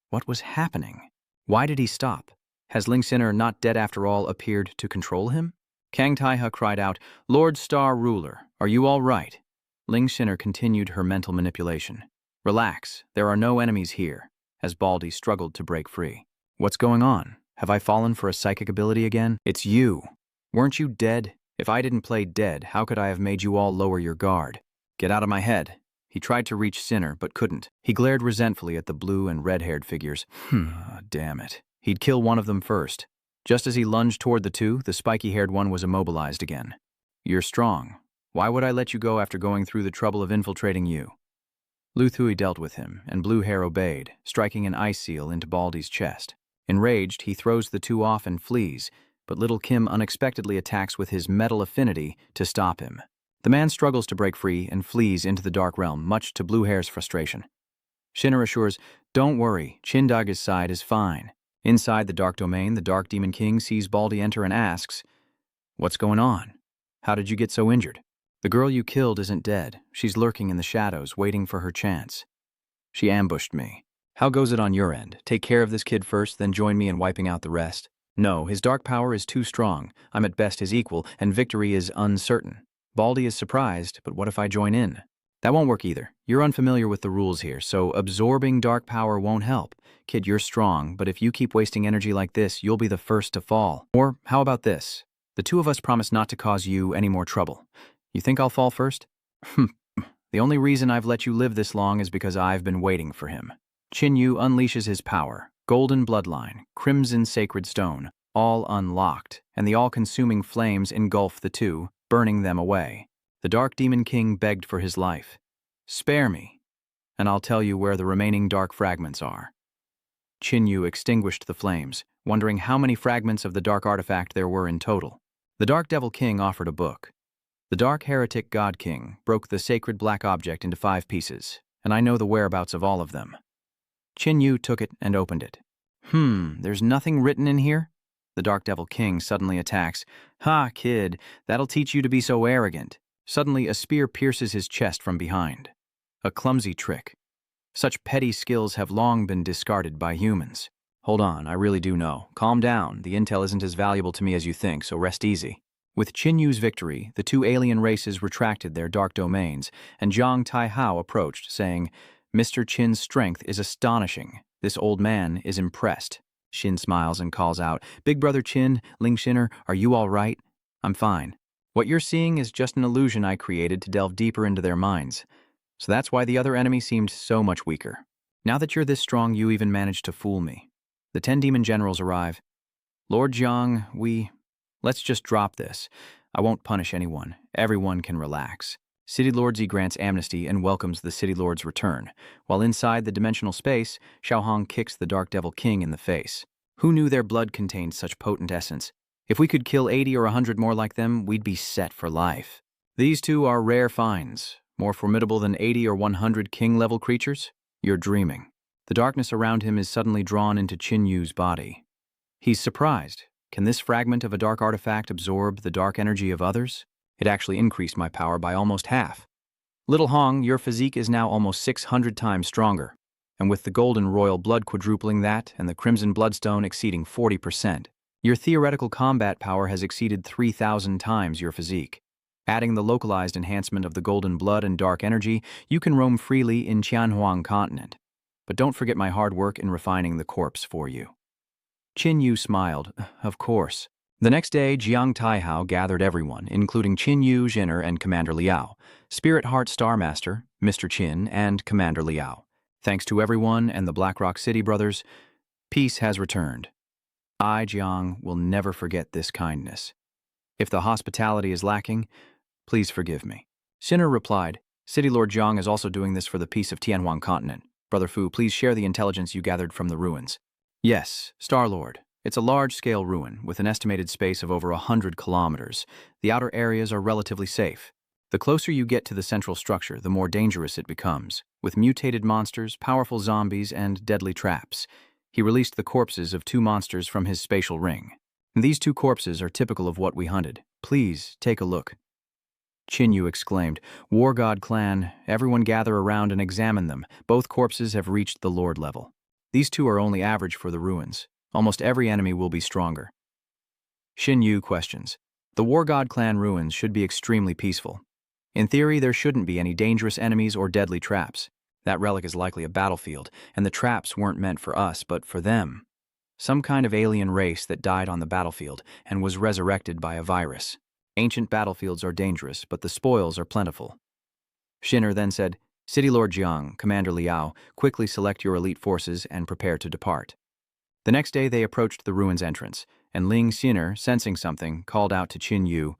What was happening? Why did he stop? Has Ling Sinner, not dead after all, appeared to control him? Kang Taiha cried out, "Lord Star Ruler, are you all right?" Ling Sinner continued her mental manipulation. "Relax, there are no enemies here," as Baldy struggled to break free. "What's going on? Have I fallen for a psychic ability again?" "It's you. Weren't you dead? If I didn't play dead, how could I have made you all lower your guard?" "Get out of my head." He tried to reach Sinner, but couldn't. He glared resentfully at the blue and red-haired figures. Damn it. He'd kill one of them first. Just as he lunged toward the two, the spiky-haired one was immobilized again. "You're strong. Why would I let you go after going through the trouble of infiltrating you?" Lu Thui dealt with him, and Blue Hair obeyed, striking an ice seal into Baldy's chest. Enraged, he throws the two off and flees, but Little Kim unexpectedly attacks with his metal affinity to stop him. The man struggles to break free and flees into the Dark Realm, much to Blue Hair's frustration. Shinner assures, "Don't worry, Chindaga's side is fine." Inside the Dark Domain, the Dark Demon King sees Baldy enter and asks, "What's going on? How did you get so injured?" "The girl you killed isn't dead. She's lurking in the shadows, waiting for her chance. She ambushed me. How goes it on your end? Take care of this kid first, then join me in wiping out the rest?" "No, his dark power is too strong. I'm at best his equal, and victory is uncertain." Baldy is surprised, but what if I join in? "That won't work either. You're unfamiliar with the rules here, so absorbing dark power won't help. Kid, you're strong, but if you keep wasting energy like this, you'll be the first to fall. Or how about this? The two of us promise not to cause you any more trouble. You think I'll fall first?" "The only reason I've let you live this long is because I've been waiting for him." Qin Yu unleashes his power. Golden bloodline, crimson sacred stone, all unlocked, and the all-consuming flames engulf the two, burning them away. The Dark Demon King begged for his life. "Spare me, and I'll tell you where the remaining dark fragments are." Qin Yu extinguished the flames, wondering how many fragments of the dark artifact there were in total. The Dark Devil King offered a book. The Dark Heretic God King broke the sacred black object into 5 pieces, and I know the whereabouts of all of them. Qin Yu took it and opened it. There's nothing written in here? The Dark Devil King suddenly attacks. Ha, kid, that'll teach you to be so arrogant. Suddenly, a spear pierces his chest from behind. A clumsy trick. Such petty skills have long been discarded by humans. Hold on, I really do know. Calm down, the intel isn't as valuable to me as you think, so rest easy. With Qin Yu's victory, the 2 alien races retracted their dark domains, and Zhang Taihao approached, saying, Mr. Qin's strength is astonishing. This old man is impressed. Xin smiles and calls out, Big Brother Qin, Ling Xiner, are you all right? I'm fine. What you're seeing is just an illusion I created to delve deeper into their minds. So that's why the other enemy seemed so much weaker. Now that you're this strong, you even managed to fool me. The 10 demon generals arrive. Lord Jiang, let's just drop this. I won't punish anyone. Everyone can relax. City Lord Z grants amnesty and welcomes the City Lord's return, while inside the dimensional space, Xiaohong kicks the Dark Devil King in the face. Who knew their blood contained such potent essence? If we could kill 80 or 100 more like them, we'd be set for life. These 2 are rare finds, more formidable than 80 or 100 king-level creatures? You're dreaming. The darkness around him is suddenly drawn into Qin Yu's body. He's surprised. Can this fragment of a dark artifact absorb the dark energy of others? It actually increased my power by almost half. Little Hong, your physique is now almost 600 times stronger, and with the golden royal blood quadrupling that and the crimson bloodstone exceeding 40%, your theoretical combat power has exceeded 3,000 times your physique. Adding the localized enhancement of the golden blood and dark energy, you can roam freely in Qianhuang continent. But don't forget my hard work in refining the corpse for you. Qin Yu smiled. Of course. The next day, Jiang Taihao gathered everyone, including Qin Yu, Jinner, and Commander Liao, Spirit Heart Star Master, Mr. Qin, and Commander Liao. Thanks to everyone and the Blackrock City brothers, peace has returned. I, Jiang, will never forget this kindness. If the hospitality is lacking, please forgive me. Sinner replied, City Lord Jiang is also doing this for the peace of Tianhuang continent. Brother Fu, please share the intelligence you gathered from the ruins. Yes, Star-Lord. It's a large-scale ruin with an estimated space of over 100 kilometers. The outer areas are relatively safe. The closer you get to the central structure, the more dangerous it becomes, with mutated monsters, powerful zombies, and deadly traps. He released the corpses of 2 monsters from his spatial ring. These 2 corpses are typical of what we hunted. Please, take a look. Qin Yu exclaimed, War God Clan, everyone gather around and examine them. Both corpses have reached the Lord level. These 2 are only average for the ruins. Almost every enemy will be stronger. Xin Yu questions. The War God Clan ruins should be extremely peaceful. In theory, there shouldn't be any dangerous enemies or deadly traps. That relic is likely a battlefield, and the traps weren't meant for us, but for them. Some kind of alien race that died on the battlefield and was resurrected by a virus. Ancient battlefields are dangerous, but the spoils are plentiful. Shinner then said, City Lord Jiang, Commander Liao, quickly select your elite forces and prepare to depart. The next day they approached the ruins entrance, and Ling Xiner, sensing something, called out to Qin Yu,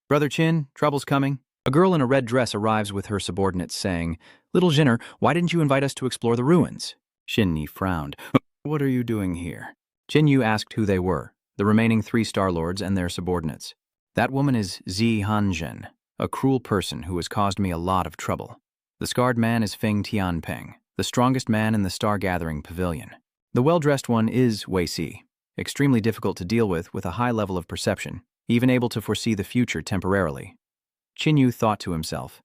Brother Qin, trouble's coming. A girl in a red dress arrives with her subordinates saying, Little Jinner, why didn't you invite us to explore the ruins? Xin Yi frowned. What are you doing here? Qin Yu asked who they were, the remaining 3 Star-Lords and their subordinates. That woman is Zi Hanzhen, a cruel person who has caused me a lot of trouble. The scarred man is Feng Tianpeng, the strongest man in the Star-Gathering Pavilion. The well-dressed one is Wei Si, extremely difficult to deal with a high level of perception, even able to foresee the future temporarily. Qin Yu thought to himself,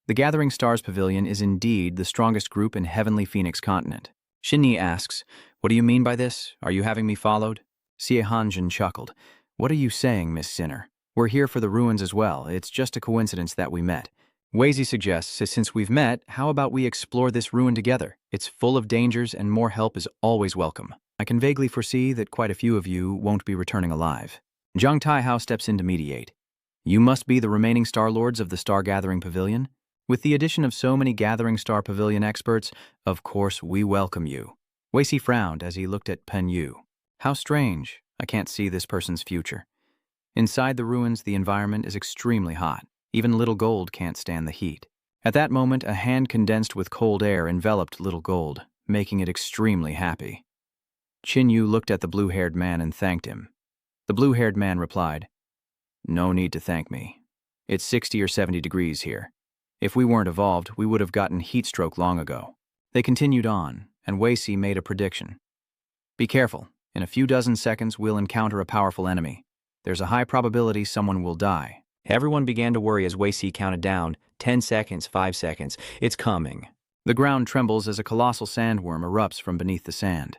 the Gathering Stars Pavilion is indeed the strongest group in Heavenly Phoenix continent. Xin Yi asks, what do you mean by this? Are you having me followed? Xie Hanjin chuckled. What are you saying, Miss Sinner? We're here for the ruins as well. It's just a coincidence that we met. Weizi suggests, since we've met, how about we explore this ruin together? It's full of dangers and more help is always welcome. I can vaguely foresee that quite a few of you won't be returning alive. Zhang Taihao steps in to mediate. You must be the remaining Star-Lords of the Star-Gathering Pavilion? With the addition of so many Gathering Star Pavilion experts, of course we welcome you. Weizi frowned as he looked at Pen Yu. How strange. I can't see this person's future. Inside the ruins, the environment is extremely hot. Even Little Gold can't stand the heat. At that moment, a hand condensed with cold air enveloped Little Gold, making it extremely happy. Qin Yu looked at the blue-haired man and thanked him. The blue-haired man replied, "No need to thank me. It's 60 or 70 degrees here. If we weren't evolved, we would have gotten heat stroke long ago." They continued on, and Wei Si made a prediction. "Be careful. In a few dozen seconds, we'll encounter a powerful enemy. There's a high probability someone will die." Everyone began to worry as Wei Si counted down. 10 seconds, 5 seconds. It's coming. The ground trembles as a colossal sandworm erupts from beneath the sand.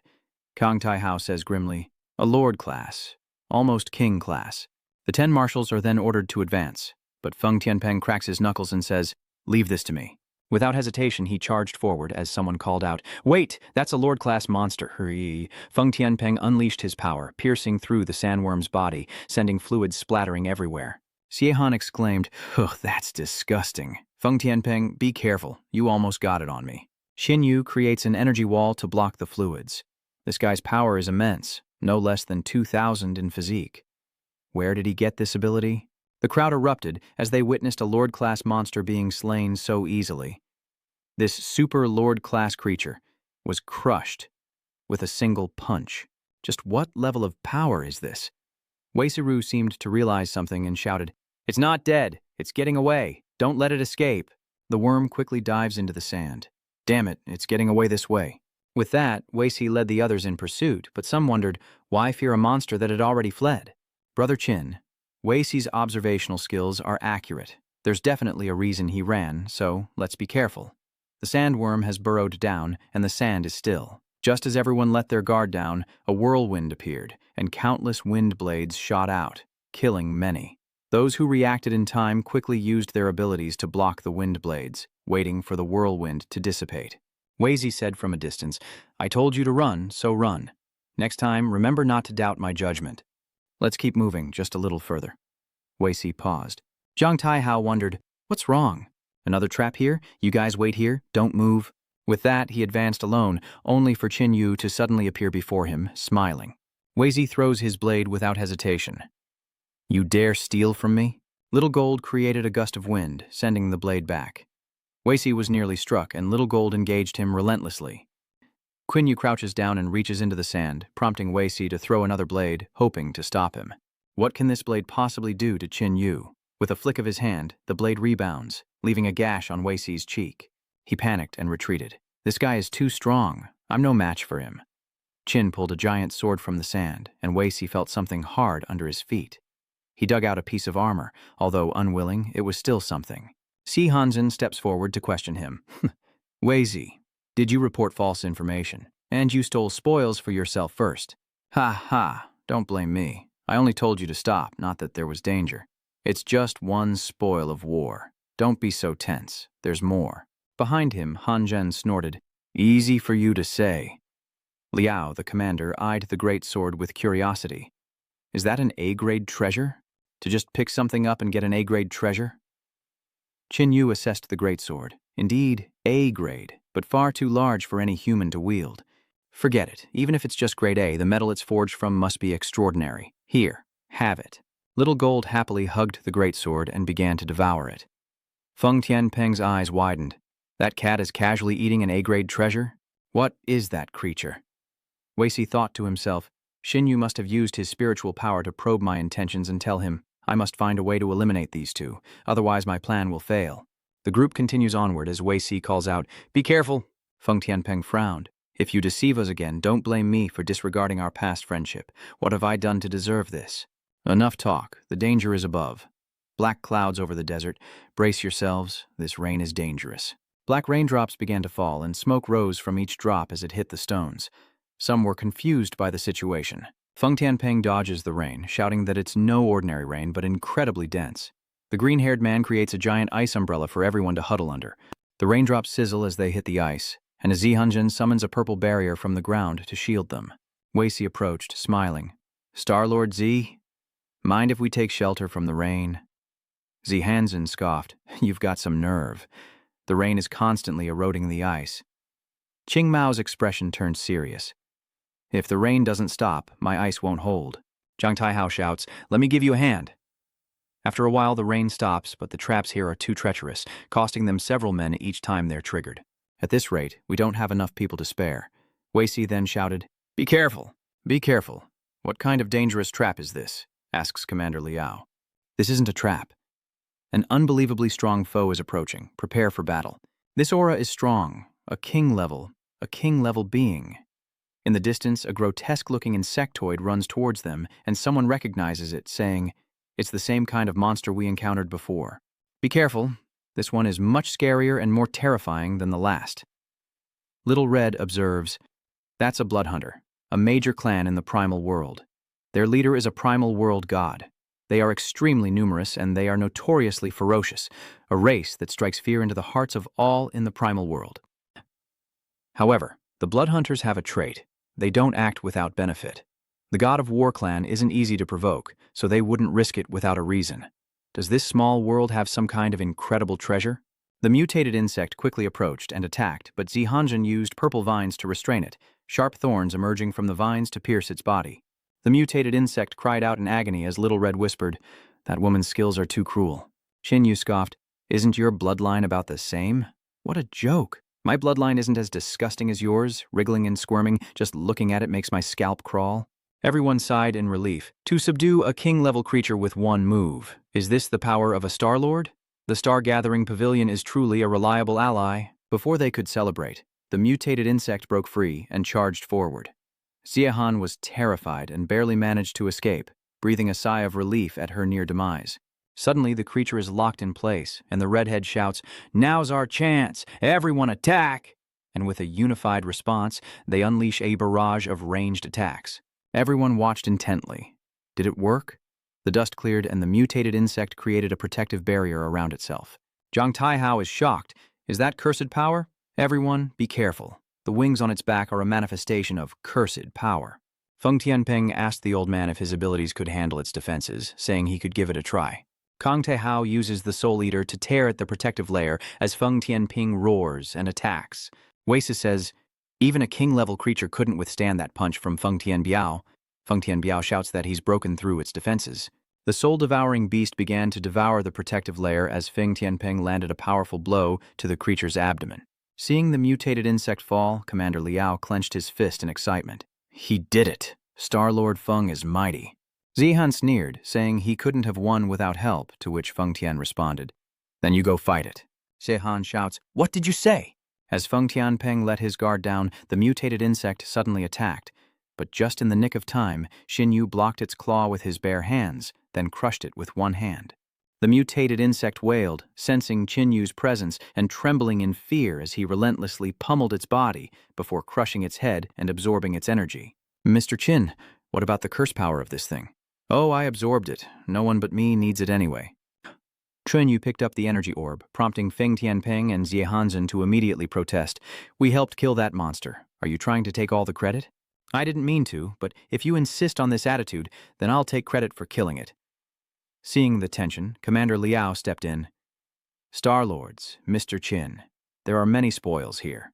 Kang Tai Hao says grimly, "A Lord class. Almost King class." The 10 marshals are then ordered to advance, but Feng Tianpeng cracks his knuckles and says, "Leave this to me." Without hesitation, he charged forward as someone called out, "Wait, that's a Lord-class monster." Hurry. Feng Tianpeng unleashed his power, piercing through the sandworm's body, sending fluid splattering everywhere. Xie Han exclaimed, "Ugh, that's disgusting." Feng Tianpeng, be careful. You almost got it on me. Xin Yu creates an energy wall to block the fluids. This guy's power is immense, no less than 2,000 in physique. Where did he get this ability? The crowd erupted as they witnessed a Lord-class monster being slain so easily. This super Lord-class creature was crushed with a single punch. Just what level of power is this? Wei Siru seemed to realize something and shouted, "It's not dead. It's getting away. Don't let it escape." The worm quickly dives into the sand. "Damn it, it's getting away this way." With that, Wei Si led the others in pursuit, but some wondered, why fear a monster that had already fled? Brother Qin, Wei Si's observational skills are accurate. There's definitely a reason he ran, so let's be careful. The sandworm has burrowed down, and the sand is still. Just as everyone let their guard down, a whirlwind appeared, and countless wind blades shot out, killing many. Those who reacted in time quickly used their abilities to block the wind blades, waiting for the whirlwind to dissipate. Wei Si said from a distance, "I told you to run, so run. Next time, remember not to doubt my judgment. Let's keep moving just a little further." Wei Si paused. Zhang Taihao wondered, "What's wrong? Another trap here? You guys wait here, don't move." With that, he advanced alone, only for Qin Yu to suddenly appear before him, smiling. Wei Si throws his blade without hesitation. "You dare steal from me?" Little Gold created a gust of wind, sending the blade back. Wei Si was nearly struck, and Little Gold engaged him relentlessly. Qin Yu crouches down and reaches into the sand, prompting Wei Si to throw another blade, hoping to stop him. What can this blade possibly do to Qin Yu? With a flick of his hand, the blade rebounds, leaving a gash on Wei Si's cheek. He panicked and retreated. "This guy is too strong. I'm no match for him." Qin pulled a giant sword from the sand, and Wei Si felt something hard under his feet. He dug out a piece of armor. Although unwilling, it was still something. Si Hanzhen steps forward to question him. "Wei Si, did you report false information? And you stole spoils for yourself first." "Ha ha, don't blame me. I only told you to stop, not that there was danger. It's just one spoil of war. Don't be so tense. There's more." Behind him, Han Zhen snorted, "Easy for you to say." Liao, the commander, eyed the great sword with curiosity. "Is that an A-grade treasure? To just pick something up and get an A-grade treasure?" Qin Yu assessed the greatsword. Indeed, A-grade, but far too large for any human to wield. "Forget it. Even if it's just grade A, the metal it's forged from must be extraordinary. Here, have it." Little Gold happily hugged the greatsword and began to devour it. Feng Tianpeng's eyes widened. That cat is casually eating an A-grade treasure? What is that creature? Wei Si thought to himself, Xin Yu must have used his spiritual power to probe my intentions and tell him, I must find a way to eliminate these two, otherwise my plan will fail. The group continues onward as Wei Si calls out, "Be careful!" Feng Tianpeng frowned. "If you deceive us again, don't blame me for disregarding our past friendship. What have I done to deserve this?" "Enough talk. The danger is above. Black clouds over the desert. Brace yourselves. This rain is dangerous." Black raindrops began to fall, and smoke rose from each drop as it hit the stones. Some were confused by the situation. Feng Tianpeng dodges the rain, shouting that it's no ordinary rain, but incredibly dense. The green-haired man creates a giant ice umbrella for everyone to huddle under. The raindrops sizzle as they hit the ice, and a Zihunjin summons a purple barrier from the ground to shield them. Wei Si approached, smiling. "Star-Lord Z, mind if we take shelter from the rain?" Zihanzin scoffed. "You've got some nerve. The rain is constantly eroding the ice." Qing Mao's expression turned serious. "If the rain doesn't stop, my ice won't hold." Zhang Taihao shouts, "Let me give you a hand." After a while, the rain stops, but the traps here are too treacherous, costing them several men each time they're triggered. At this rate, we don't have enough people to spare. Wei Si then shouted, Be careful. Be careful. What kind of dangerous trap is this? Asks Commander Liao. This isn't a trap. An unbelievably strong foe is approaching. Prepare for battle. This aura is strong. A king level being. In the distance, a grotesque-looking insectoid runs towards them, and someone recognizes it, saying, "It's the same kind of monster we encountered before. Be careful. This one is much scarier and more terrifying than the last." Little Red observes, "That's a bloodhunter, a major clan in the primal world. Their leader is a primal world god. They are extremely numerous and they are notoriously ferocious, a race that strikes fear into the hearts of all in the primal world." However, the bloodhunters have a trait. They don't act without benefit. The god of war clan isn't easy to provoke, so they wouldn't risk it without a reason. Does this small world have some kind of incredible treasure? The mutated insect quickly approached and attacked, but Zihanjin used purple vines to restrain it, sharp thorns emerging from the vines to pierce its body. The mutated insect cried out in agony as Little Red whispered, "That woman's skills are too cruel." Shinyu scoffed, "Isn't your bloodline about the same? What a joke. My bloodline isn't as disgusting as yours, wriggling and squirming, just looking at it makes my scalp crawl." Everyone sighed in relief. To subdue a king-level creature with one move. Is this the power of a Star-Lord? The Star-Gathering Pavilion is truly a reliable ally. Before they could celebrate, the mutated insect broke free and charged forward. Ziahan was terrified and barely managed to escape, breathing a sigh of relief at her near demise. Suddenly, the creature is locked in place, and the redhead shouts, "Now's our chance! Everyone attack!" And with a unified response, they unleash a barrage of ranged attacks. Everyone watched intently. Did it work? The dust cleared and the mutated insect created a protective barrier around itself. Zhang Taihao is shocked. Is that cursed power? Everyone, be careful. The wings on its back are a manifestation of cursed power. Feng Tianping asked the old man if his abilities could handle its defenses, saying he could give it a try. Kang Taihao uses the Soul Eater to tear at the protective layer as Feng Tianping roars and attacks. Weisi says, "Even a king-level creature couldn't withstand that punch from Feng Tianbiao." Feng Tianbiao shouts that he's broken through its defenses. The soul-devouring beast began to devour the protective layer as Feng Tianping landed a powerful blow to the creature's abdomen. Seeing the mutated insect fall, Commander Liao clenched his fist in excitement. He did it! Star-Lord Feng is mighty. Zihan sneered, saying he couldn't have won without help, to which Feng Tian responded, "Then you go fight it." Zihan shouts, "What did you say?" As Feng Tianping let his guard down, the mutated insect suddenly attacked. But just in the nick of time, Xinyu blocked its claw with his bare hands, then crushed it with one hand. The mutated insect wailed, sensing Qinyu's presence and trembling in fear as he relentlessly pummeled its body before crushing its head and absorbing its energy. "Mr. Qin, what about the curse power of this thing?" "Oh, I absorbed it. No one but me needs it anyway." Qianyu picked up the energy orb, prompting Feng Tianping and Ziehanzhen to immediately protest. "We helped kill that monster. Are you trying to take all the credit?" "I didn't mean to, but if you insist on this attitude, then I'll take credit for killing it." Seeing the tension, Commander Liao stepped in. "Star-Lords, Mr. Qin, there are many spoils here."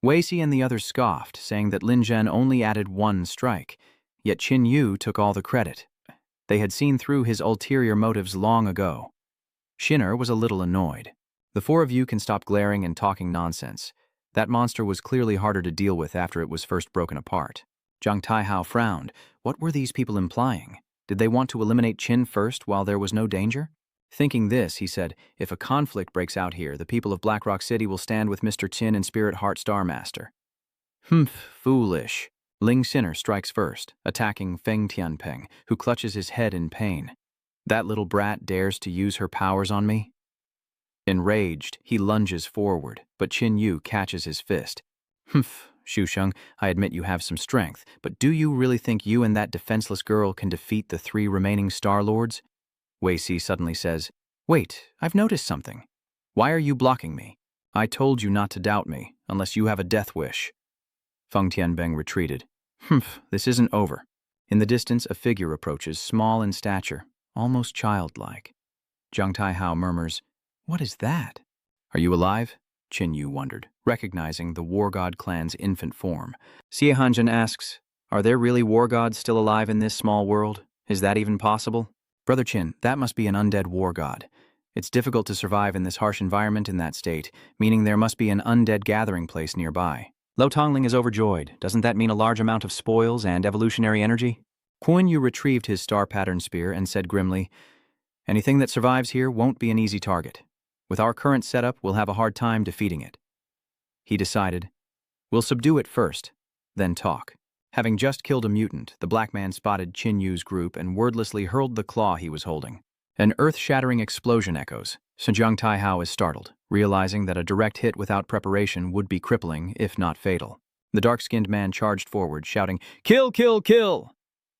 Weisi and the others scoffed, saying that Lin Zhen only added one strike, yet Qin Yu took all the credit. They had seen through his ulterior motives long ago. Shinner was a little annoyed. "The four of you can stop glaring and talking nonsense. That monster was clearly harder to deal with after it was first broken apart." Zhang Taihao frowned. What were these people implying? Did they want to eliminate Qin first while there was no danger? Thinking this, he said, "If a conflict breaks out here, the people of Black Rock City will stand with Mr. Qin and Spirit Heart Star Master." "Humph, foolish." Ling Sinner strikes first, attacking Feng Tianping, who clutches his head in pain. "That little brat dares to use her powers on me?" Enraged, he lunges forward, but Qin Yu catches his fist. "Humph, Shusheng, I admit you have some strength, but do you really think you and that defenseless girl can defeat the 3 remaining Star-Lords?" Weisi suddenly says, "Wait, I've noticed something. Why are you blocking me? I told you not to doubt me, unless you have a death wish." Feng Tianbing retreated. "Humph, this isn't over." In the distance, a figure approaches, small in stature, almost childlike. Zhang Taihao murmurs, "What is that?" "Are you alive?" Qin Yu wondered, recognizing the War God clan's infant form. Xiehanjin asks, "Are there really war gods still alive in this small world? Is that even possible?" "Brother Qin, that must be an undead war god. It's difficult to survive in this harsh environment in that state, meaning there must be an undead gathering place nearby." Lo Tongling is overjoyed. Doesn't that mean a large amount of spoils and evolutionary energy? Quan Yu retrieved his star-pattern spear and said grimly, "Anything that survives here won't be an easy target. With our current setup, we'll have a hard time defeating it." He decided, "We'll subdue it first, then talk." Having just killed a mutant, the black man spotted Qin Yu's group and wordlessly hurled the claw he was holding. An earth-shattering explosion echoes. Sejong Taihao is startled, realizing that a direct hit without preparation would be crippling, if not fatal. The dark-skinned man charged forward, shouting, "Kill, kill, kill!"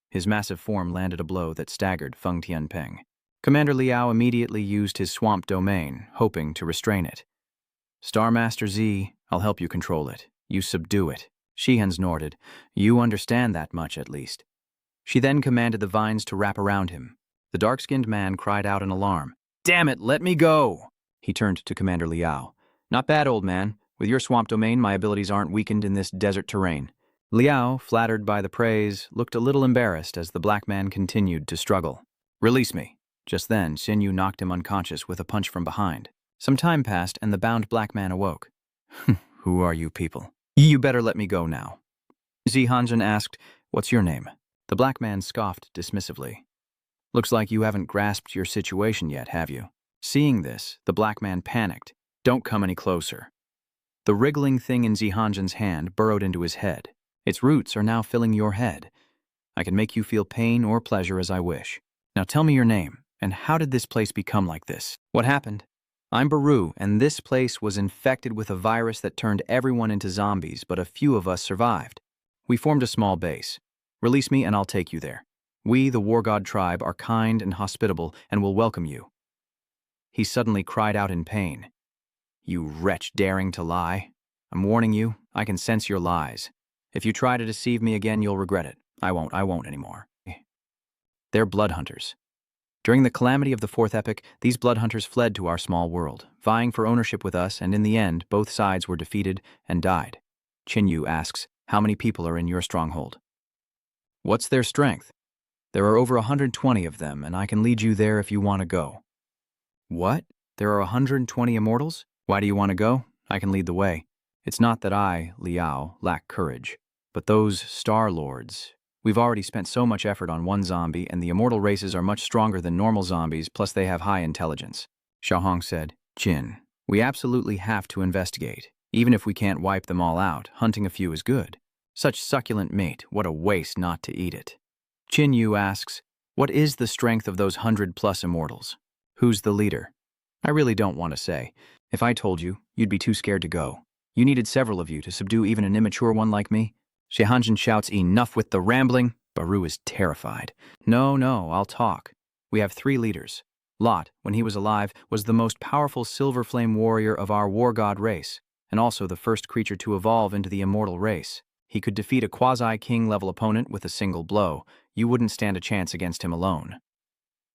His massive form landed a blow that staggered Feng Tianpeng. Commander Liao immediately used his swamp domain, hoping to restrain it. "Star Master Z, I'll help you control it. You subdue it." Shihan snorted. "You understand that much, at least." She then commanded the vines to wrap around him. The dark-skinned man cried out in alarm. "Damn it, let me go!" He turned to Commander Liao. "Not bad, old man. With your swamp domain, my abilities aren't weakened in this desert terrain." Liao, flattered by the praise, looked a little embarrassed as the black man continued to struggle. "Release me." Just then, Xin Yu knocked him unconscious with a punch from behind. Some time passed and the bound black man awoke. "Who are you people? You better let me go now." Zihanjin asked, "What's your name?" The black man scoffed dismissively. "Looks like you haven't grasped your situation yet, have you?" Seeing this, the black man panicked. "Don't come any closer." The wriggling thing in Zihanjin's hand burrowed into his head. "Its roots are now filling your head. I can make you feel pain or pleasure as I wish. Now tell me your name, and how did this place become like this? What happened?" "I'm Baru, and this place was infected with a virus that turned everyone into zombies, but a few of us survived. We formed a small base. Release me and I'll take you there. We, the War God tribe, are kind and hospitable and will welcome you." He suddenly cried out in pain. "You wretch daring to lie. I'm warning you, I can sense your lies. If you try to deceive me again, you'll regret it. I won't anymore." They're blood hunters. During the calamity of the fourth epoch, these blood hunters fled to our small world, vying for ownership with us, and in the end, both sides were defeated and died. Qin Yu asks, "How many people are in your stronghold?" "What's their strength?" "There are over 120 of them, and I can lead you there if you want to go." "What? There are 120 immortals? Why do you want to go? I can lead the way. It's not that I, Liao, lack courage, but those Star Lords. We've already spent so much effort on one zombie, and the immortal races are much stronger than normal zombies, plus they have high intelligence." Xiaohong said, "Jin, we absolutely have to investigate. Even if we can't wipe them all out, hunting a few is good. Such succulent meat, what a waste not to eat it." Qin Yu asks, "What is the strength of those 100+ immortals? Who's the leader?" "I really don't want to say. If I told you, you'd be too scared to go. You needed several of you to subdue even an immature one like me." Shihanjin shouts, "Enough with the rambling." Baru is terrified. No, I'll talk. We have 3 leaders. Lot, when he was alive, was the most powerful silver flame warrior of our war god race, and also the first creature to evolve into the immortal race. He could defeat a quasi-king level opponent with a single blow. You wouldn't stand a chance against him alone.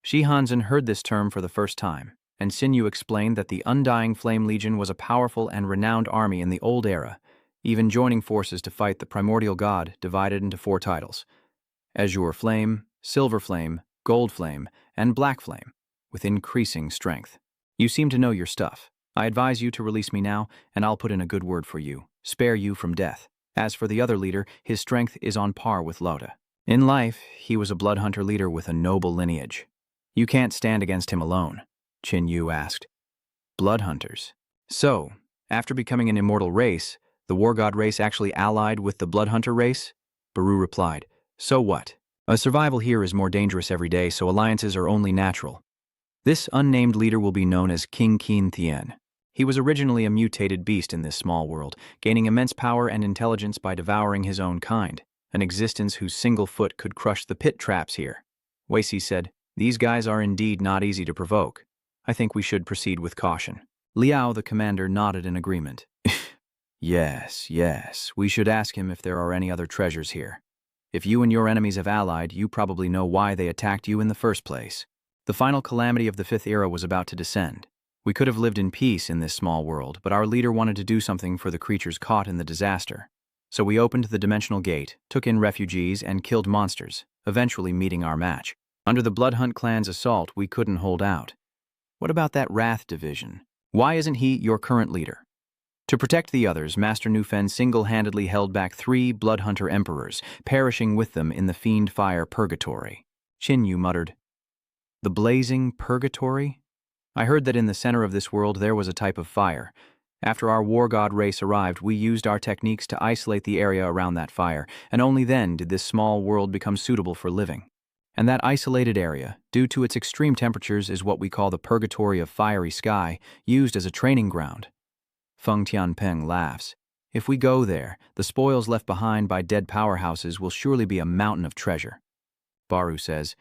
Shihanjin heard this term for the first time, and Xin Yu explained that the Undying Flame Legion was a powerful and renowned army in the old era, even joining forces to fight the primordial god divided into 4 titles: Azure Flame, Silver Flame, Gold Flame, and Black Flame, with increasing strength. You seem to know your stuff. I advise you to release me now, and I'll put in a good word for you, spare you from death. As for the other leader, his strength is on par with Loda. In life, he was a blood hunter leader with a noble lineage. You can't stand against him alone," Qin Yu asked. "Blood hunters. So, after becoming an immortal race, the war god race actually allied with the blood hunter race?" Baru replied, "So what? A survival here is more dangerous every day, so alliances are only natural. This unnamed leader will be known as King Qin Thien. He was originally a mutated beast in this small world, gaining immense power and intelligence by devouring his own kind, an existence whose single foot could crush the pit traps here." Wei said, "These guys are indeed not easy to provoke. I think we should proceed with caution." Liao, the commander, nodded in agreement. Yes, we should ask him if there are any other treasures here. If you and your enemies have allied, you probably know why they attacked you in the first place. The final calamity of the 5th era was about to descend. We could have lived in peace in this small world, but our leader wanted to do something for the creatures caught in the disaster. So we opened the dimensional gate, took in refugees, and killed monsters, eventually meeting our match. Under the Bloodhunt clan's assault, we couldn't hold out. What about that Wrath division? Why isn't he your current leader? To protect the others, Master Nufen single-handedly held back 3 Bloodhunter Emperors, perishing with them in the fiend fire purgatory. Qin muttered, "The blazing purgatory? I heard that in the center of this world there was a type of fire. After our war god race arrived, we used our techniques to isolate the area around that fire, and only then did this small world become suitable for living. And that isolated area, due to its extreme temperatures, is what we call the Purgatory of Fiery Sky, used as a training ground." Feng Tianpeng laughs. "If we go there, the spoils left behind by dead powerhouses will surely be a mountain of treasure." Baru says,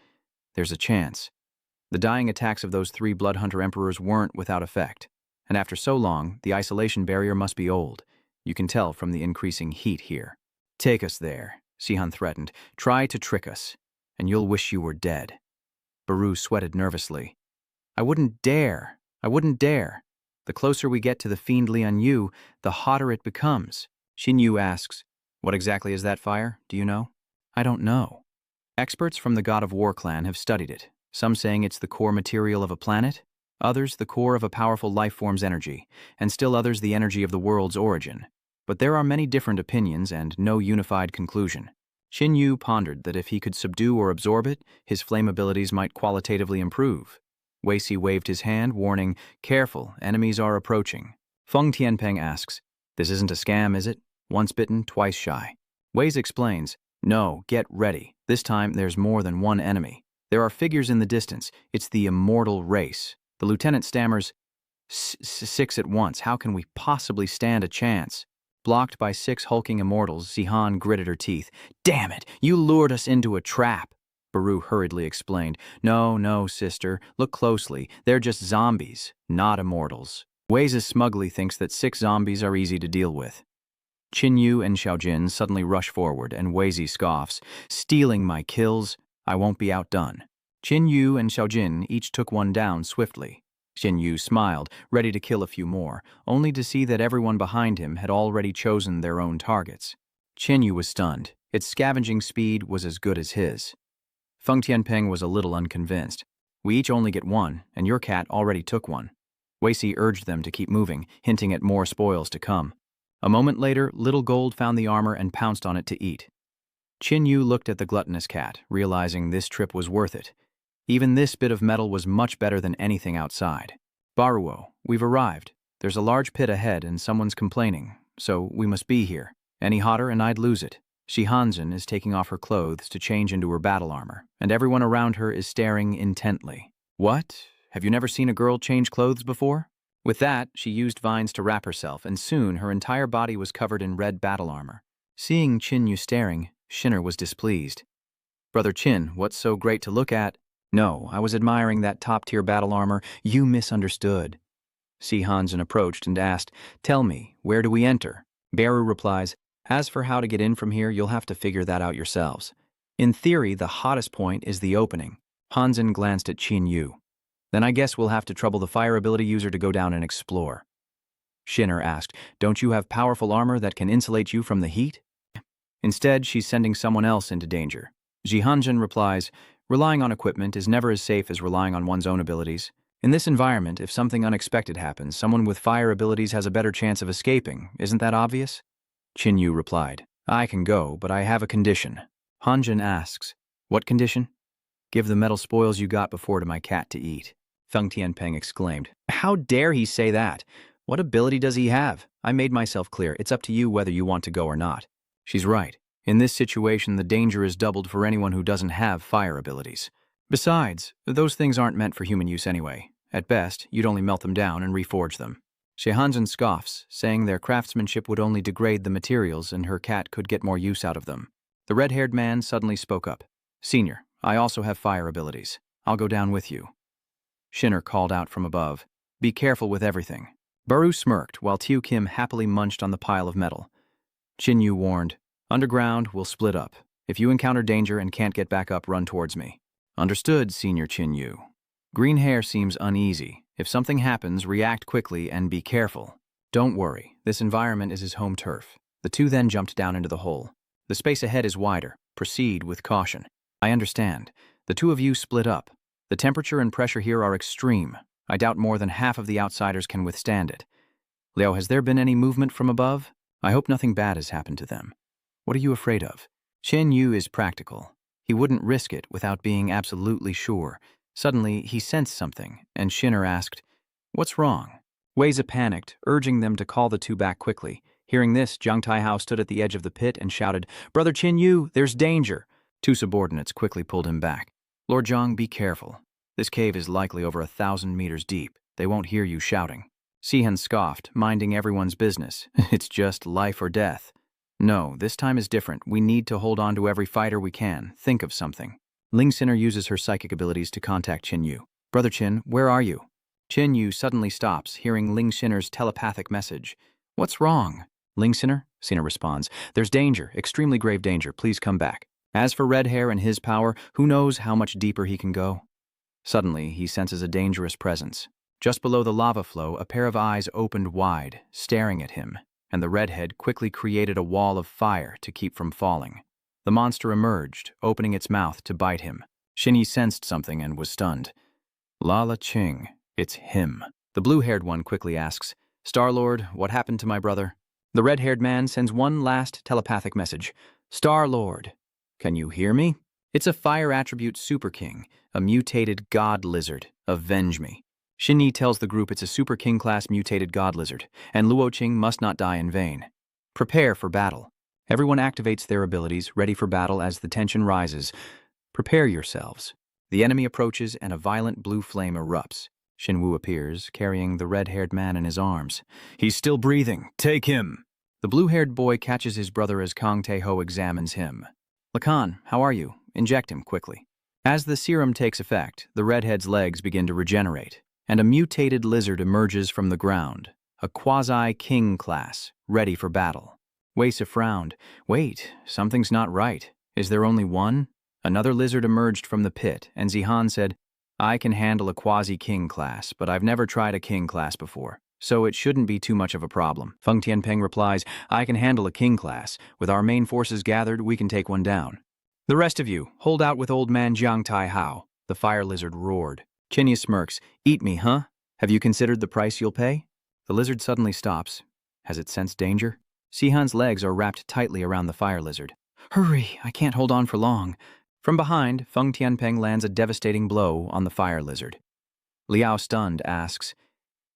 "There's a chance. The dying attacks of those 3 Bloodhunter Emperors weren't without effect. And after so long, the isolation barrier must be old. You can tell from the increasing heat here." "Take us there," Sihan threatened. "Try to trick us, and you'll wish you were dead." Baru sweated nervously. I wouldn't dare. The closer we get to the fiend Lian Yu, the hotter it becomes." Xin Yu asks, "What exactly is that fire? Do you know?" "I don't know. Experts from the God of War clan have studied it, some saying it's the core material of a planet, others the core of a powerful life form's energy, and still others the energy of the world's origin. But there are many different opinions and no unified conclusion." Xin Yu pondered that if he could subdue or absorb it, his flame abilities might qualitatively improve. Wei Si waved his hand, warning, "Careful, enemies are approaching." Feng Tianpeng asks, "This isn't a scam, is it? Once bitten, twice shy." Wei Si explains, "No, get ready. This time there's more than one enemy. There are figures in the distance. It's the immortal race." The lieutenant stammers, "6 at once. How can we possibly stand a chance?" Blocked by 6 hulking immortals, Sihan gritted her teeth. "Damn it, you lured us into a trap." Baru hurriedly explained, No, sister. Look closely. They're just zombies, not immortals." Wei Si smugly thinks that 6 zombies are easy to deal with. Qin Yu and Xiaojin suddenly rush forward, and Wei Si scoffs, "Stealing my kills? I won't be outdone." Qin Yu and Xiaojin each took one down swiftly. Qin Yu smiled, ready to kill a few more, only to see that everyone behind him had already chosen their own targets. Qin Yu was stunned. Its scavenging speed was as good as his. Feng Tianpeng was a little unconvinced. "We each only get one, and your cat already took one." Wei Si urged them to keep moving, hinting at more spoils to come. A moment later, Little Gold found the armor and pounced on it to eat. Qin Yu looked at the gluttonous cat, realizing this trip was worth it. Even this bit of metal was much better than anything outside. "Baruo, we've arrived. There's a large pit ahead and someone's complaining, so we must be here. Any hotter and I'd lose it." Shihanzhen is taking off her clothes to change into her battle armor, and everyone around her is staring intently. "What? Have you never seen a girl change clothes before?" With that, she used vines to wrap herself, and soon her entire body was covered in red battle armor. Seeing Qin Yu staring, Shinner was displeased. "Brother Qin, what's so great to look at?" "No, I was admiring that top-tier battle armor. You misunderstood." Shihanzhen approached and asked, "Tell me, where do we enter?" Beru replies, "As for how to get in from here, you'll have to figure that out yourselves. In theory, the hottest point is the opening." Hansen glanced at Qin Yu. "Then I guess we'll have to trouble the fire ability user to go down and explore." Shinner asked, "Don't you have powerful armor that can insulate you from the heat?" Instead, she's sending someone else into danger. Jihanjin replies, "Relying on equipment is never as safe as relying on one's own abilities. In this environment, if something unexpected happens, someone with fire abilities has a better chance of escaping. Isn't that obvious?" Qin Yu replied, "I can go, but I have a condition." Hanjin asks, "What condition?" "Give the metal spoils you got before to my cat to eat." Feng Tianpeng exclaimed, "How dare he say that? What ability does he have? I made myself clear. It's up to you whether you want to go or not." She's right. In this situation, the danger is doubled for anyone who doesn't have fire abilities. Besides, those things aren't meant for human use anyway. At best, you'd only melt them down and reforge them. Shehanzhen scoffs, saying their craftsmanship would only degrade the materials and her cat could get more use out of them. The red-haired man suddenly spoke up. "Senior, I also have fire abilities. I'll go down with you." Shinner called out from above, "Be careful with everything." Baru smirked while Tiu Kim happily munched on the pile of metal. Qin Yu warned, "Underground, we'll split up. If you encounter danger and can't get back up, run towards me." "Understood, Senior Qin Yu." Green hair seems uneasy. If something happens, react quickly and be careful. "Don't worry, this environment is his home turf." The two then jumped down into the hole. "The space ahead is wider. Proceed with caution." "I understand. The two of you split up. The temperature and pressure here are extreme. I doubt more than half of the outsiders can withstand it." Liao, has there been any movement from above? I hope nothing bad has happened to them. What are you afraid of? Chen Yu is practical. He wouldn't risk it without being absolutely sure. Suddenly, he sensed something, and Shinner asked, "What's wrong?" Weiza panicked, urging them to call the two back quickly. Hearing this, Jiang Taihao stood at the edge of the pit and shouted, "Brother Qin Yu, there's danger!" Two subordinates quickly pulled him back. "Lord Zhang, be careful. This cave is likely over 1,000 meters deep. They won't hear you shouting." Sihan scoffed, minding everyone's business. "It's just life or death." "No, this time is different. We need to hold on to every fighter we can. Think of something." Ling Sinner uses her psychic abilities to contact Qin Yu. "Brother Qin, where are you?" Qin Yu suddenly stops, hearing Ling Sinner's telepathic message. "What's wrong?" Ling Sinner responds, "There's danger, extremely grave danger. Please come back." As for Red Hair and his power, who knows how much deeper he can go? Suddenly, he senses a dangerous presence. Just below the lava flow, a pair of eyes opened wide, staring at him, and the redhead quickly created a wall of fire to keep from falling. The monster emerged, opening its mouth to bite him. Shinny sensed something and was stunned. "Lala Ching, it's him." The blue-haired one quickly asks, "Star-Lord, what happened to my brother?" The red-haired man sends one last telepathic message. "Star-Lord, can you hear me?" It's a fire attribute super king, a mutated god lizard. Avenge me. Shinny tells the group it's a super king class mutated god lizard, and Luo Qing must not die in vain. Prepare for battle. Everyone activates their abilities, ready for battle as the tension rises. Prepare yourselves. The enemy approaches and a violent blue flame erupts. Shinwu appears, carrying the red-haired man in his arms. "He's still breathing. Take him." The blue-haired boy catches his brother as Kong Tae-ho examines him. "Lacan, how are you? Inject him quickly." As the serum takes effect, the redhead's legs begin to regenerate, and a mutated lizard emerges from the ground, a quasi-king class, ready for battle. Weisa frowned. "Wait, something's not right. Is there only one?" Another lizard emerged from the pit, and Zihan said, "I can handle a quasi-king class, but I've never tried a king class before, so it shouldn't be too much of a problem." Feng Tianpeng replies, "I can handle a king class. With our main forces gathered, we can take one down." "The rest of you, hold out with old man Jiang Taihao," the fire lizard roared. Chinya smirks. "Eat me, huh? Have you considered the price you'll pay?" The lizard suddenly stops. Has it sensed danger? Sihan's legs are wrapped tightly around the fire lizard. "Hurry, I can't hold on for long." From behind, Feng Tianpeng lands a devastating blow on the fire lizard. Liao, stunned, asks,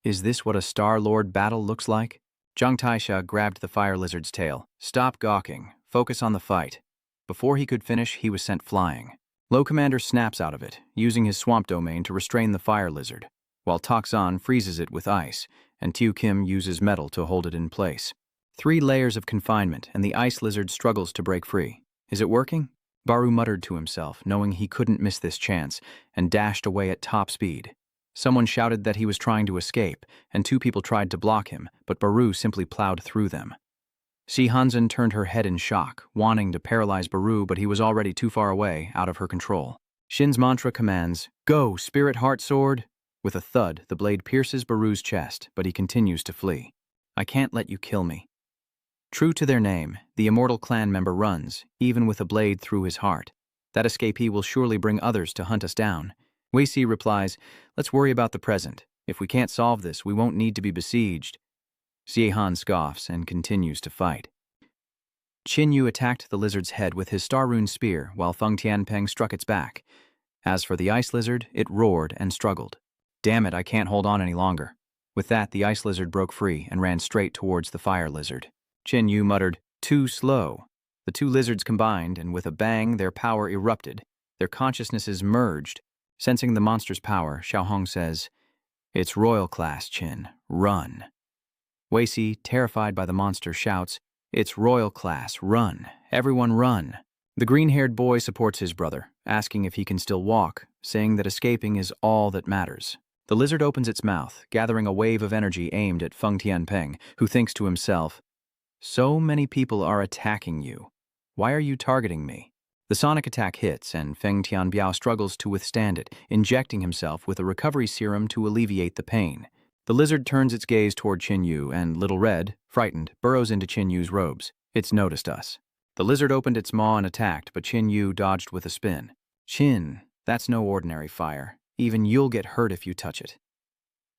"Is this what a Star-Lord battle looks like?" Zhang Taisha grabbed the fire lizard's tail. "Stop gawking. Focus on the fight." Before he could finish, he was sent flying. Low Commander snaps out of it, using his swamp domain to restrain the fire lizard, while Toxan freezes it with ice, and Tiu Kim uses metal to hold it in place. 3 layers of confinement, and the ice lizard struggles to break free. Is it working? Baru muttered to himself, knowing he couldn't miss this chance, and dashed away at top speed. Someone shouted that he was trying to escape, and 2 people tried to block him, but Baru simply plowed through them. Si Hansen turned her head in shock, wanting to paralyze Baru, but he was already too far away, out of her control. Shin's mantra commands, "Go, Spirit Heart Sword!" With a thud, the blade pierces Baru's chest, but he continues to flee. "I can't let you kill me." True to their name, the immortal clan member runs, even with a blade through his heart. That escapee will surely bring others to hunt us down. Wei Si replies, "Let's worry about the present. If we can't solve this, we won't need to be besieged." Xie Han scoffs and continues to fight. Qin Yu attacked the lizard's head with his star rune spear, while Feng Tianpeng struck its back. As for the ice lizard, it roared and struggled. "Damn it, I can't hold on any longer." With that, the ice lizard broke free and ran straight towards the fire lizard. Qin Yu muttered, "Too slow." The 2 lizards combined, and with a bang, their power erupted. Their consciousnesses merged. Sensing the monster's power, Xiaohong says, "It's royal class, Qin. Run." Wei Si, terrified by the monster, shouts, "It's royal class. Run. Everyone run." The green-haired boy supports his brother, asking if he can still walk, saying that escaping is all that matters. The lizard opens its mouth, gathering a wave of energy aimed at Feng Tianpeng, who thinks to himself, "So many people are attacking you. Why are you targeting me?" The sonic attack hits, and Feng Tianbiao struggles to withstand it, injecting himself with a recovery serum to alleviate the pain. The lizard turns its gaze toward Qin Yu, and Little Red, frightened, burrows into Qin Yu's robes. "It's noticed us." The lizard opened its maw and attacked, but Qin Yu dodged with a spin. "Qin, that's no ordinary fire. Even you'll get hurt if you touch it."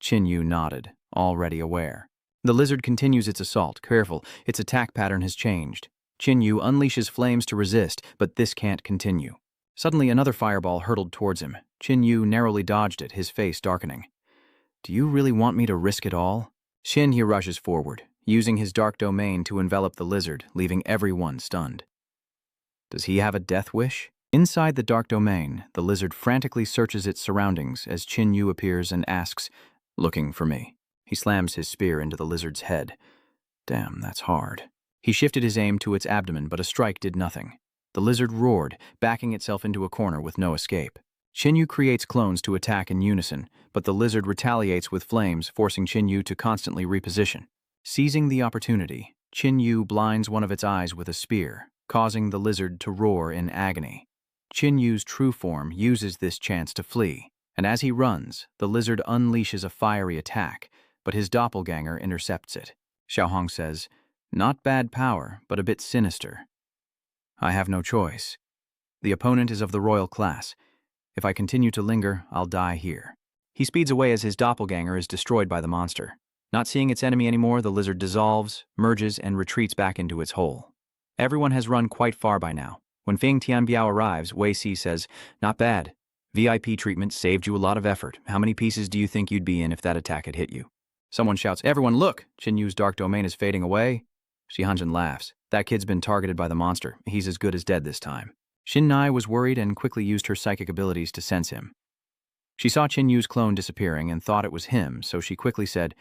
Qin Yu nodded, already aware. The lizard continues its assault. Careful, its attack pattern has changed. Qin Yu unleashes flames to resist, but this can't continue. Suddenly, another fireball hurtled towards him. Qin Yu narrowly dodged it, his face darkening. Do you really want me to risk it all? Qin Yu rushes forward, using his dark domain to envelop the lizard, leaving everyone stunned. Does he have a death wish? Inside the dark domain, the lizard frantically searches its surroundings as Qin Yu appears and asks, "Looking for me?" He slams his spear into the lizard's head. Damn, that's hard. He shifted his aim to its abdomen, but a strike did nothing. The lizard roared, backing itself into a corner with no escape. Qin Yu creates clones to attack in unison, but the lizard retaliates with flames, forcing Qin Yu to constantly reposition. Seizing the opportunity, Qin Yu blinds one of its eyes with a spear, causing the lizard to roar in agony. Qin Yu's true form uses this chance to flee, and as he runs, the lizard unleashes a fiery attack, but his doppelganger intercepts it. Xiaohong says, "Not bad power, but a bit sinister." I have no choice. The opponent is of the royal class. If I continue to linger, I'll die here. He speeds away as his doppelganger is destroyed by the monster. Not seeing its enemy anymore, the lizard dissolves, merges, and retreats back into its hole. Everyone has run quite far by now. When Feng Tianbiao arrives, Wei Si says, "Not bad. VIP treatment saved you a lot of effort. How many pieces do you think you'd be in if that attack had hit you?" Someone shouts, "Everyone look! Qin Yu's dark domain is fading away." Shi Hanjin laughs. That kid's been targeted by the monster. He's as good as dead this time. Xin Nai was worried and quickly used her psychic abilities to sense him. She saw Qin Yu's clone disappearing and thought it was him, so she quickly said,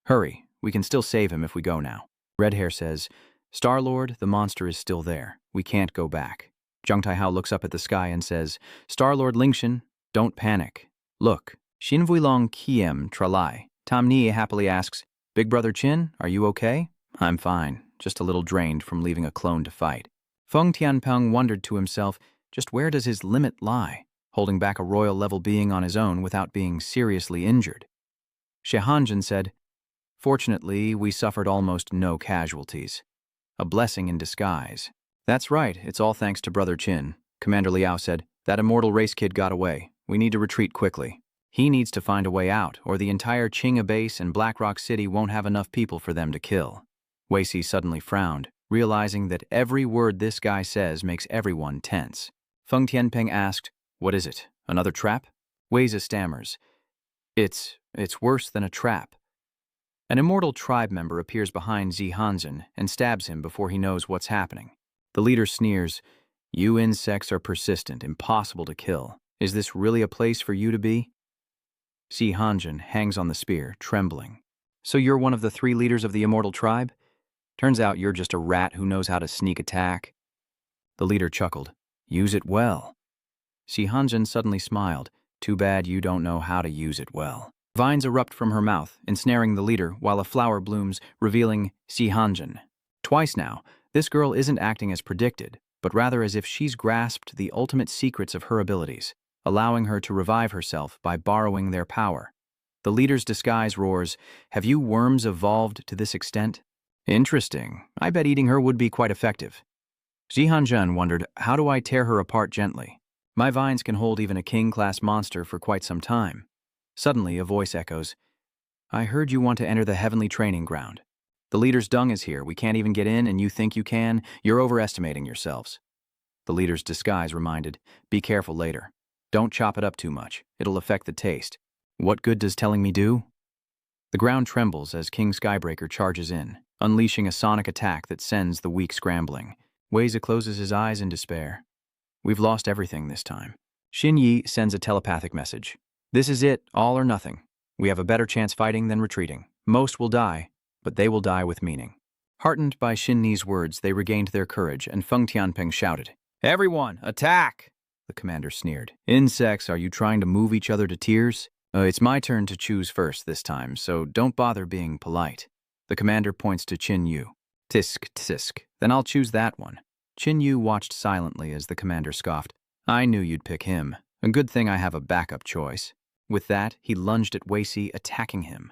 "Hurry, we can still save him if we go now." Redhair says, "Star-Lord, the monster is still there. We can't go back." Zhang Taihao looks up at the sky and says, "Star-Lord Lingxin, don't panic. Look." Xin Vuilong Kiem Tralai. Tam Ni happily asks, "Big Brother Qin, are you okay?" "I'm fine, just a little drained from leaving a clone to fight." Feng Tianpeng wondered to himself, just where does his limit lie, holding back a royal-level being on his own without being seriously injured? Shi Hanjin said, "Fortunately, we suffered almost no casualties. A blessing in disguise." "That's right, it's all thanks to Brother Qin." Commander Liao said, "That immortal race kid got away. We need to retreat quickly. He needs to find a way out, or the entire Qing'a base and Blackrock City won't have enough people for them to kill." Wei Si suddenly frowned, realizing that every word this guy says makes everyone tense. Feng Tianpeng asked, "What is it? Another trap?" Wei Si stammers, It's worse than a trap." An immortal tribe member appears behind Zi Hanzhen and stabs him before he knows what's happening. The leader sneers, "You insects are persistent, impossible to kill. Is this really a place for you to be?" Zi Hanzhen hangs on the spear, trembling. "So you're one of the 3 leaders of the immortal tribe? Turns out you're just a rat who knows how to sneak attack." The leader chuckled. "Use it well." Zi Hanzhen suddenly smiled. "Too bad you don't know how to use it well." Vines erupt from her mouth, ensnaring the leader while a flower blooms, revealing Zi Hanjin. Twice now, this girl isn't acting as predicted, but rather as if she's grasped the ultimate secrets of her abilities, allowing her to revive herself by borrowing their power. The leader's disguise roars, "Have you worms evolved to this extent?" "Interesting. I bet eating her would be quite effective." Zi Hanjin wondered, "How do I tear her apart gently? My vines can hold even a king-class monster for quite some time." Suddenly, a voice echoes, "I heard you want to enter the heavenly training ground. The leader's dung is here. We can't even get in, and you think you can? You're overestimating yourselves." The leader's disguise reminded, "Be careful later. Don't chop it up too much. It'll affect the taste." "What good does telling me do?" The ground trembles as King Skybreaker charges in, unleashing a sonic attack that sends the weak scrambling. Weiza closes his eyes in despair. "We've lost everything this time." Xin Yi sends a telepathic message. "This is it, all or nothing. We have a better chance fighting than retreating. Most will die, but they will die with meaning." Heartened by Xin Yi's words, they regained their courage, and Feng Tianpeng shouted, "Everyone, attack!" The commander sneered. "Insects, are you trying to move each other to tears? It's my turn to choose first this time, so don't bother being polite." The commander points to Qin Yu. "Tisk, tisk, then I'll choose that one." Qin Yu watched silently as the commander scoffed. "I knew you'd pick him. A good thing I have a backup choice." With that, he lunged at Wei Si, attacking him.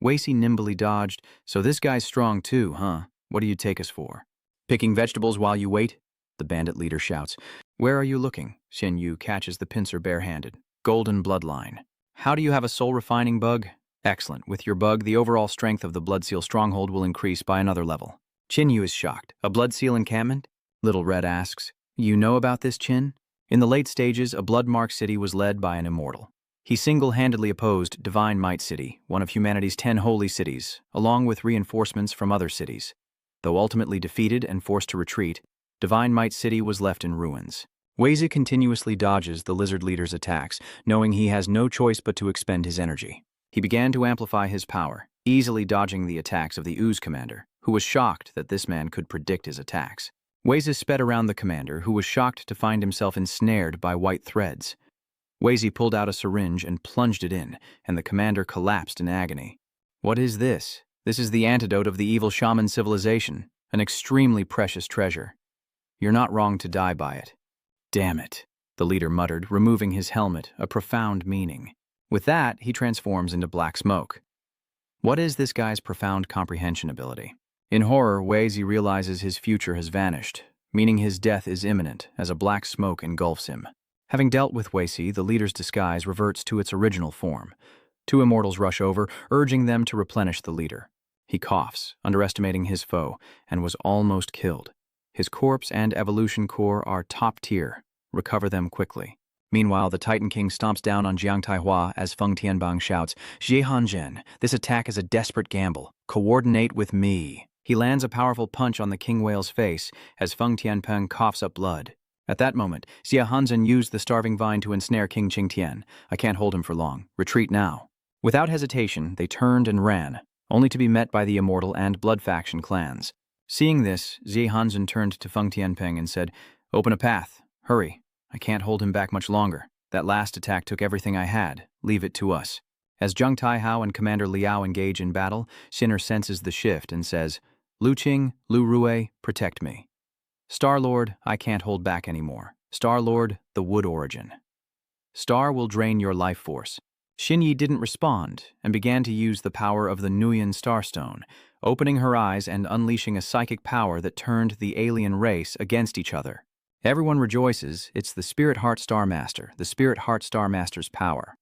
Wei Si nimbly dodged. "So this guy's strong too, huh? What do you take us for? Picking vegetables while you wait?" The bandit leader shouts. "Where are you looking?" Xin Yu catches the pincer barehanded. "Golden bloodline. How do you have a soul-refining bug?" Excellent. With your bug, the overall strength of the Blood Seal stronghold will increase by another level. Chin Yu is shocked. A Blood Seal encampment? Little Red asks, You know about this, Chin? In the late stages, a blood-marked city was led by an immortal. He single-handedly opposed Divine Might City, one of humanity's 10 holy cities, along with reinforcements from other cities. Though ultimately defeated and forced to retreat, Divine Might City was left in ruins. Wei continuously dodges the lizard leader's attacks, knowing he has no choice but to expend his energy. He began to amplify his power, easily dodging the attacks of the Ooze commander, who was shocked that this man could predict his attacks. Wei sped around the commander, who was shocked to find himself ensnared by white threads. Wei pulled out a syringe and plunged it in, and the commander collapsed in agony. What is this? This is the antidote of the evil shaman civilization, an extremely precious treasure. You're not wrong to die by it. Damn it, the leader muttered, removing his helmet, a profound meaning. With that, he transforms into black smoke. What is this guy's profound comprehension ability? In horror, Wei realizes his future has vanished, meaning his death is imminent as a black smoke engulfs him. Having dealt with Wei, the leader's disguise reverts to its original form. Two immortals rush over, urging them to replenish the leader. He coughs, underestimating his foe, and was almost killed. His corpse and evolution core are top tier. Recover them quickly. Meanwhile, the Titan King stomps down on Jiang Taihua as Feng Tianbang shouts, Xie Hanzhen, this attack is a desperate gamble. Coordinate with me. He lands a powerful punch on the King Whale's face as Feng Tianpeng coughs up blood. At that moment, Xie Hanzhen used the starving vine to ensnare King Qingtian. I can't hold him for long. Retreat now. Without hesitation, they turned and ran, only to be met by the Immortal and Blood Faction clans. Seeing this, Xie Hanzhen turned to Feng Tianpeng and said, Open a path. Hurry. I can't hold him back much longer. That last attack took everything I had. Leave it to us. As Zheng Taihao and Commander Liao engage in battle, Xin'er senses the shift and says, Lu Qing, Lu Rue, protect me. Star-Lord, I can't hold back anymore. Star-Lord, the Wood Origin. Star will drain your life force. Xinyi didn't respond and began to use the power of the Nuyen Starstone, opening her eyes and unleashing a psychic power that turned the alien race against each other. Everyone rejoices. It's the Spirit Heart Star Master, the Spirit Heart Star Master's power.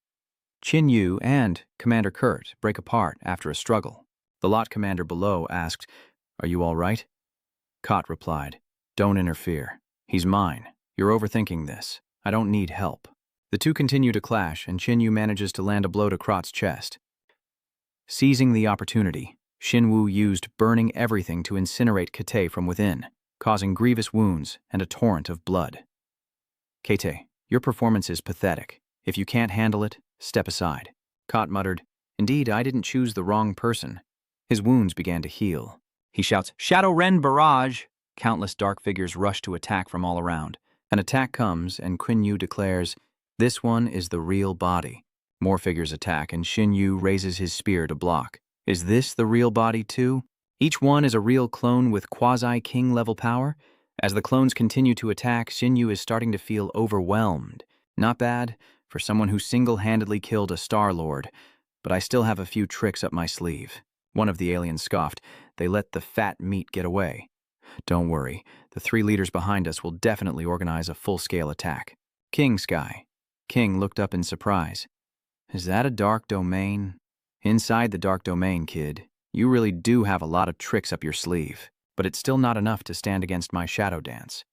Qin Yu and Commander Kurt break apart after a struggle. The lot commander below asked, Are you all right? Kot replied, Don't interfere. He's mine. You're overthinking this. I don't need help. The two continue to clash, and Qin Yu manages to land a blow to Krot's chest. Seizing the opportunity, Xin Wu used burning everything to incinerate Kate from within, causing grievous wounds and a torrent of blood. Kate, your performance is pathetic. If you can't handle it, step aside. Kot muttered, Indeed, I didn't choose the wrong person. His wounds began to heal. He shouts, Shadow Ren Barrage! Countless dark figures rush to attack from all around. An attack comes, and Qin Yu declares, This one is the real body. More figures attack, and Xin Yu raises his spear to block. Is this the real body too? Each one is a real clone with quasi-king level power. As the clones continue to attack, Xin Yu is starting to feel overwhelmed. Not bad for someone who single-handedly killed a Star-Lord, but I still have a few tricks up my sleeve. One of the aliens scoffed. They let the fat meat get away. Don't worry, the three leaders behind us will definitely organize a full-scale attack. King Sky. King looked up in surprise. Is that a dark domain? Inside the dark domain, kid. You really do have a lot of tricks up your sleeve, but it's still not enough to stand against my shadow dance.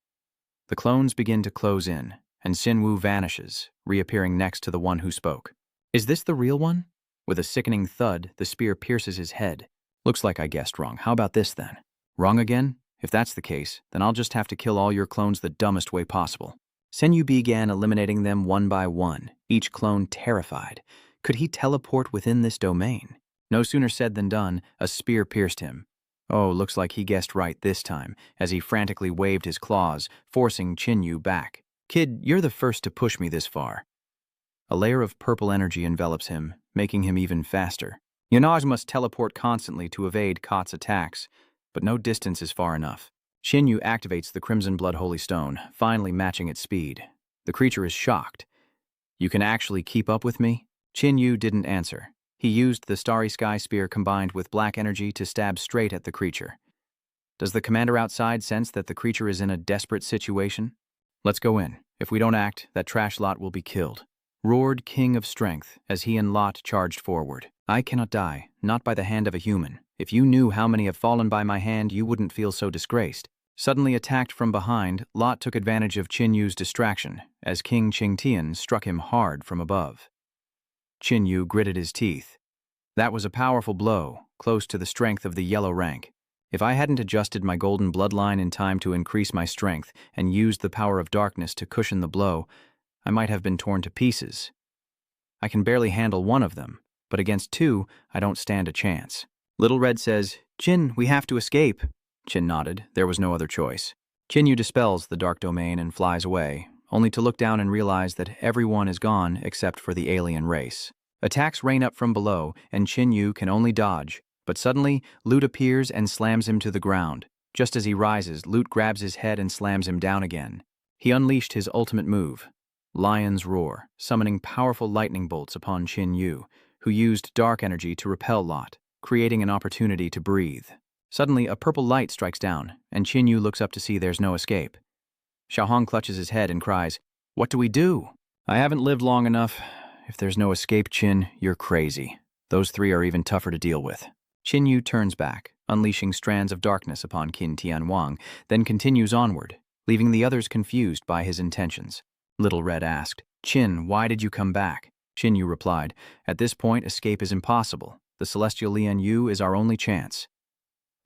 The clones begin to close in, and Xin Wu vanishes, reappearing next to the one who spoke. Is this the real one? With a sickening thud, the spear pierces his head. Looks like I guessed wrong. How about this then? Wrong again? If that's the case, then I'll just have to kill all your clones the dumbest way possible. Sen Yu began eliminating them one by one, each clone terrified. Could he teleport within this domain? No sooner said than done, a spear pierced him. Oh, looks like he guessed right this time, as he frantically waved his claws, forcing Qin Yu back. Kid, you're the first to push me this far. A layer of purple energy envelops him, making him even faster. Yanaj must teleport constantly to evade Kot's attacks, but no distance is far enough. Qin Yu activates the Crimson Blood Holy Stone, finally matching its speed. The creature is shocked. You can actually keep up with me? Qin Yu didn't answer. He used the Starry Sky Spear combined with black energy to stab straight at the creature. Does the commander outside sense that the creature is in a desperate situation? Let's go in. If we don't act, that trash lot will be killed. Roared King of Strength as he and Lot charged forward. I cannot die, not by the hand of a human. If you knew how many have fallen by my hand, you wouldn't feel so disgraced. Suddenly attacked from behind, Lot took advantage of Qin Yu's distraction, as King Qingtian struck him hard from above. Qin Yu gritted his teeth. That was a powerful blow, close to the strength of the yellow rank. If I hadn't adjusted my golden bloodline in time to increase my strength and used the power of darkness to cushion the blow, I might have been torn to pieces. I can barely handle one of them, but against two, I don't stand a chance. Little Red says, "Qin, we have to escape." Qin nodded. There was no other choice. Qin Yu dispels the dark domain and flies away, only to look down and realize that everyone is gone except for the alien race. Attacks rain up from below, and Qin Yu can only dodge. But suddenly, Lute appears and slams him to the ground. Just as he rises, Lute grabs his head and slams him down again. He unleashed his ultimate move, Lion's Roar, summoning powerful lightning bolts upon Qin Yu, who used dark energy to repel Lot, creating an opportunity to breathe. Suddenly, a purple light strikes down, and Qin Yu looks up to see there's no escape. Xiaohong clutches his head and cries, "What do we do?" "I haven't lived long enough. If there's no escape, Qin, you're crazy. Those three are even tougher to deal with." Qin Yu turns back, unleashing strands of darkness upon Qin Tianwang, then continues onward, leaving the others confused by his intentions. Little Red asked, "Qin, why did you come back?" Qin Yu replied, "At this point, escape is impossible. The celestial Lian Yu is our only chance."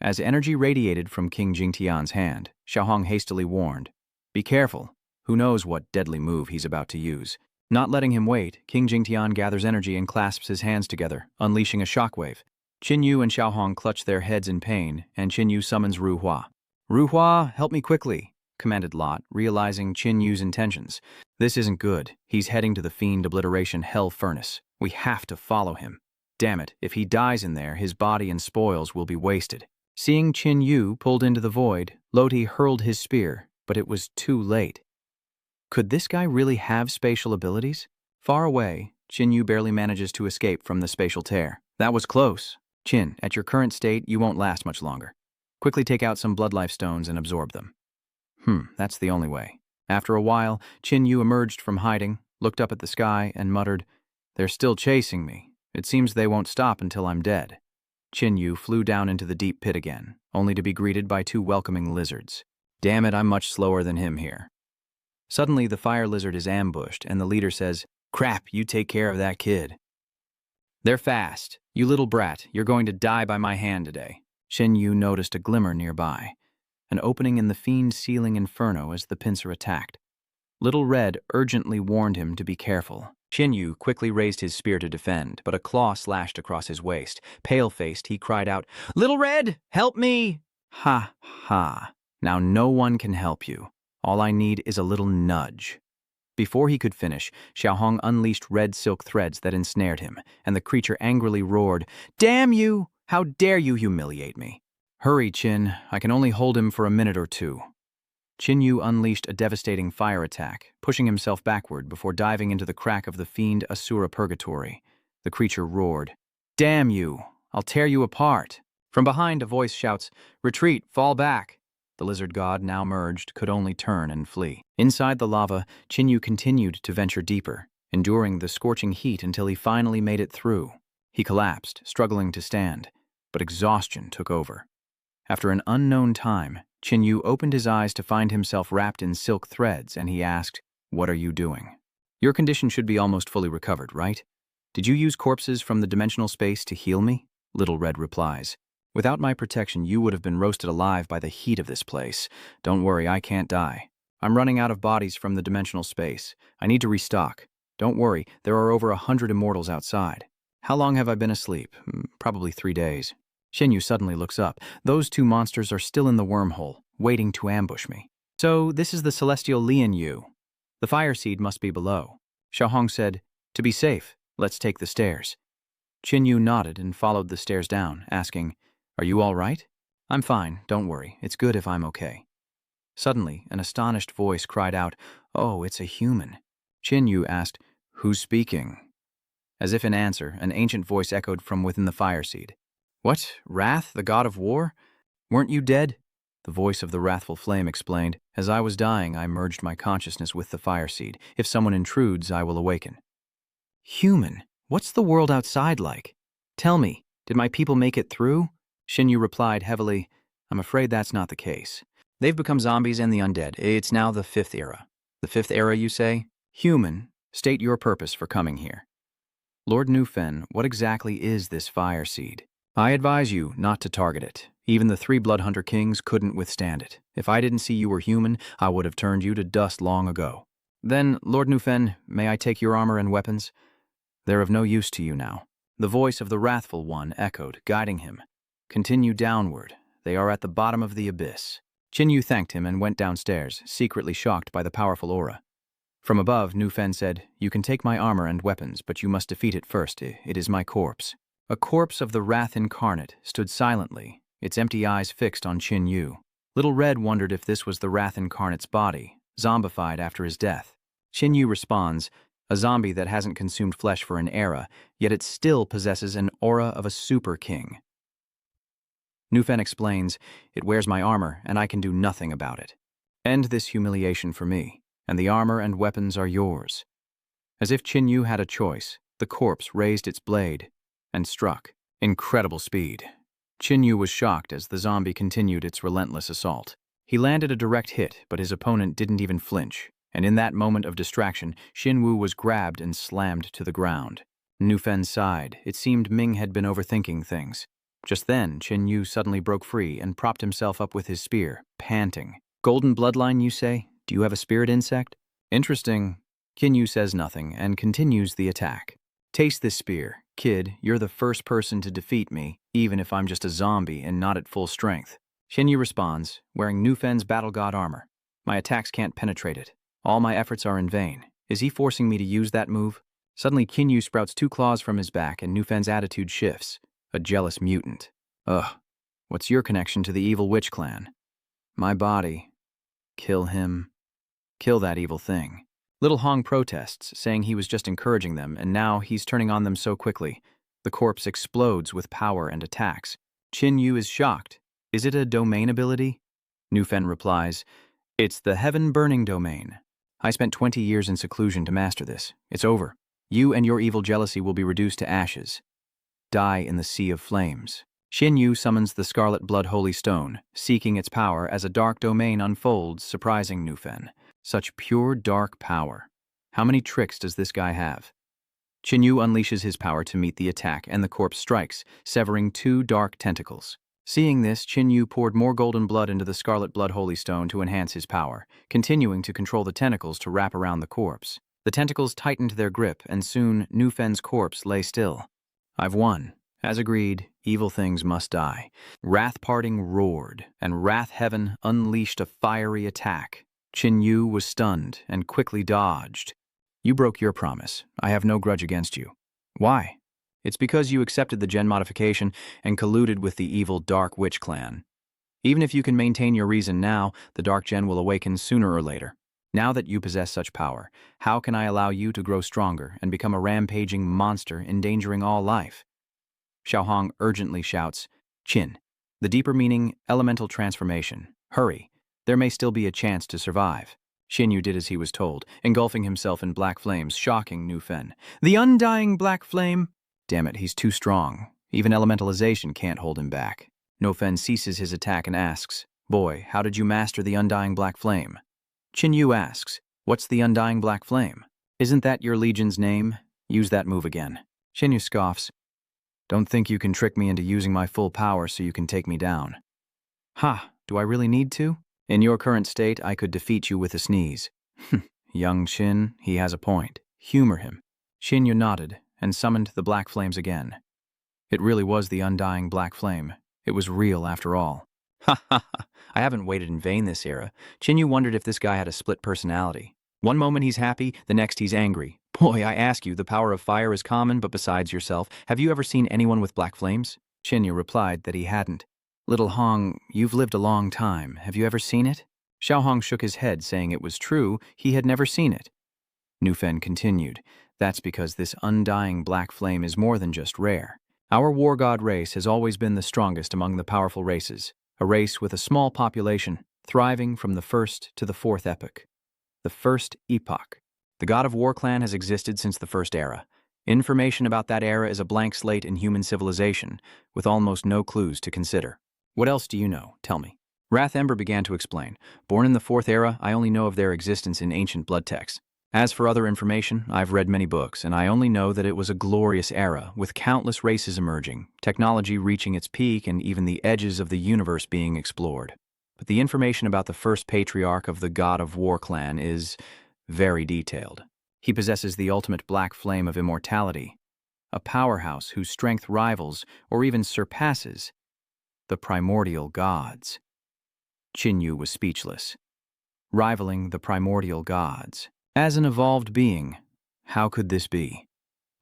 As energy radiated from King Jingtian's hand, Xiaohong hastily warned, "Be careful. Who knows what deadly move he's about to use." Not letting him wait, King Jingtian gathers energy and clasps his hands together, unleashing a shockwave. Qin Yu and Xiaohong clutch their heads in pain, and Qin Yu summons Ru Hua. "Ru Hua, help me quickly," commanded Lot, realizing Qin Yu's intentions. "This isn't good. He's heading to the Fiend Obliteration Hell Furnace. We have to follow him. Damn it, if he dies in there, his body and spoils will be wasted." Seeing Qin Yu pulled into the void, Loti hurled his spear, but it was too late. Could this guy really have spatial abilities? Far away, Qin Yu barely manages to escape from the spatial tear. "That was close. Qin, at your current state, you won't last much longer. Quickly take out some blood life stones and absorb them." That's the only way. After a while, Qin Yu emerged from hiding, looked up at the sky, and muttered, "They're still chasing me. It seems they won't stop until I'm dead." Qin Yu flew down into the deep pit again, only to be greeted by two welcoming lizards. "Damn it, I'm much slower than him here." Suddenly, the fire lizard is ambushed, and the leader says, "Crap, you take care of that kid." "They're fast. You little brat, you're going to die by my hand today." Qin Yu noticed a glimmer nearby, an opening in the fiend's sealing inferno as the pincer attacked. Little Red urgently warned him to be careful. Qin Yu quickly raised his spear to defend, but a claw slashed across his waist. Pale-faced, he cried out, "Little Red, help me!" "Ha, ha. Now no one can help you. All I need is a little nudge." Before he could finish, Xiaohong unleashed red silk threads that ensnared him, and the creature angrily roared, "Damn you! How dare you humiliate me!" "Hurry, Qin. I can only hold him for a minute or two." Qin Yu unleashed a devastating fire attack, pushing himself backward before diving into the crack of the fiend Asura Purgatory. The creature roared, "Damn you! I'll tear you apart!" From behind, a voice shouts, "Retreat! Fall back!" The lizard god, now merged, could only turn and flee. Inside the lava, Qin Yu continued to venture deeper, enduring the scorching heat until he finally made it through. He collapsed, struggling to stand, but exhaustion took over. After an unknown time, Qin Yu opened his eyes to find himself wrapped in silk threads, and he asked, "What are you doing?" "Your condition should be almost fully recovered, right? Did you use corpses from the dimensional space to heal me?" Little Red replies, "Without my protection, you would have been roasted alive by the heat of this place. Don't worry, I can't die. I'm running out of bodies from the dimensional space. I need to restock. Don't worry, there are over 100 immortals outside. How long have I been asleep? Probably 3 days. Qin Yu suddenly looks up. Those two monsters are still in the wormhole, waiting to ambush me. So this is the celestial Lian Yu. The fire seed must be below. Xiaohong said, "To be safe, let's take the stairs." Qin Yu nodded and followed the stairs down, asking, "Are you all right?" "I'm fine, don't worry. It's good if I'm okay." Suddenly, an astonished voice cried out, "Oh, it's a human." Qin Yu asked, "Who's speaking?" As if in answer, an ancient voice echoed from within the fire seed. "What? Wrath, the god of war? Weren't you dead?" The voice of the wrathful flame explained, "As I was dying, I merged my consciousness with the fire seed. If someone intrudes, I will awaken." "Human? What's the world outside like?" Tell me, did my people make it through? Shinyu replied heavily, I'm afraid that's not the case. They've become zombies and the undead. It's now the 5th era. The 5th era, you say? Human, state your purpose for coming here. Lord Nufen, what exactly is this fire seed? I advise you not to target it. Even the 3 Blood Hunter Kings couldn't withstand it. If I didn't see you were human, I would have turned you to dust long ago. Then, Lord Nufen, may I take your armor and weapons? They're of no use to you now. The voice of the Wrathful One echoed, guiding him. Continue downward. They are at the bottom of the abyss. Chinyu thanked him and went downstairs, secretly shocked by the powerful aura. From above, Nufen said, You can take my armor and weapons, but you must defeat it first. It is my corpse. A corpse of the Wrath Incarnate stood silently, its empty eyes fixed on Chinyu. Little Red wondered if this was the Wrath Incarnate's body, zombified after his death. Chinyu responds, a zombie that hasn't consumed flesh for an era, yet it still possesses an aura of a super king. Nufen explains, It wears my armor, and I can do nothing about it. End this humiliation for me, and the armor and weapons are yours. As if Chinyu had a choice, the corpse raised its blade and struck. Incredible speed. Chinyu was shocked as the zombie continued its relentless assault. He landed a direct hit, but his opponent didn't even flinch, and in that moment of distraction, Xinwu was grabbed and slammed to the ground. Nufen sighed. It seemed Ming had been overthinking things. Just then, Chinyu suddenly broke free and propped himself up with his spear, panting. Golden bloodline, you say? Do you have a spirit insect? Interesting. Chinyu says nothing and continues the attack. Taste this spear. Kid, you're the first person to defeat me, even if I'm just a zombie and not at full strength. Xinyu responds, wearing Nufen's battle god armor. My attacks can't penetrate it. All my efforts are in vain. Is he forcing me to use that move? Suddenly, Chinyu sprouts 2 claws from his back and Nufen's attitude shifts. A jealous mutant. Ugh. What's your connection to the evil witch clan? My body. Kill him. Kill that evil thing. Little Hong protests, saying he was just encouraging them, and now he's turning on them so quickly. The corpse explodes with power and attacks. Chinyu is shocked. Is it a domain ability? Nufen replies, It's the heaven-burning domain. I spent 20 years in seclusion to master this. It's over. You and your evil jealousy will be reduced to ashes. Die in the sea of flames. Xinyu summons the Scarlet Blood Holy Stone, seeking its power as a dark domain unfolds, surprising Nufen. Such pure dark power. How many tricks does this guy have? Chinyu unleashes his power to meet the attack, and the corpse strikes, severing 2 dark tentacles. Seeing this, Chinyu poured more golden blood into the Scarlet Blood Holy Stone to enhance his power, continuing to control the tentacles to wrap around the corpse. The tentacles tightened their grip, and soon Nufen's corpse lay still. I've won. As agreed, evil things must die. Wrath Parting roared, and Wrath Heaven unleashed a fiery attack. Chinyu was stunned and quickly dodged. You broke your promise. I have no grudge against you. Why? It's because you accepted the gen modification and colluded with the evil Dark Witch clan. Even if you can maintain your reason now, the Dark Gen will awaken sooner or later. Now that you possess such power, how can I allow you to grow stronger and become a rampaging monster endangering all life? Xiaohong urgently shouts, Qin. The deeper meaning, elemental transformation. Hurry. There may still be a chance to survive. Xinyu did as he was told, engulfing himself in black flames, shocking Nufen. The undying black flame? Damn it, he's too strong. Even elementalization can't hold him back. Nufen ceases his attack and asks, Boy, how did you master the undying black flame? Xinyu asks, What's the undying black flame? Isn't that your legion's name? Use that move again. Xinyu scoffs. Don't think you can trick me into using my full power so you can take me down. Ha, do I really need to? In your current state, I could defeat you with a sneeze. Young Xin, he has a point. Humor him. Xinyu nodded and summoned the black flames again. It really was the undying black flame. It was real after all. Ha ha ha, I haven't waited in vain this era. Xinyu wondered if this guy had a split personality. One moment he's happy, the next he's angry. Boy, I ask you, the power of fire is common, but besides yourself, have you ever seen anyone with black flames? Xinyu replied that he hadn't. Little Hong, you've lived a long time. Have you ever seen it? Xiaohong shook his head, saying it was true, he had never seen it. Nufen continued, That's because this undying black flame is more than just rare. Our war god race has always been the strongest among the powerful races, a race with a small population, thriving from the 1st to the 4th epoch. The 1st epoch. The god of war clan has existed since the 1st era. Information about that era is a blank slate in human civilization, with almost no clues to consider. What else do you know? Tell me. Wrath Ember began to explain. Born in the 4th era, I only know of their existence in ancient blood texts. As for other information, I've read many books, and I only know that it was a glorious era, with countless races emerging, technology reaching its peak, and even the edges of the universe being explored. But the information about the first patriarch of the God of War clan is very detailed. He possesses the ultimate black flame of immortality, a powerhouse whose strength rivals, or even surpasses, the primordial gods. Qin was speechless. Rivaling the primordial gods. As an evolved being, how could this be?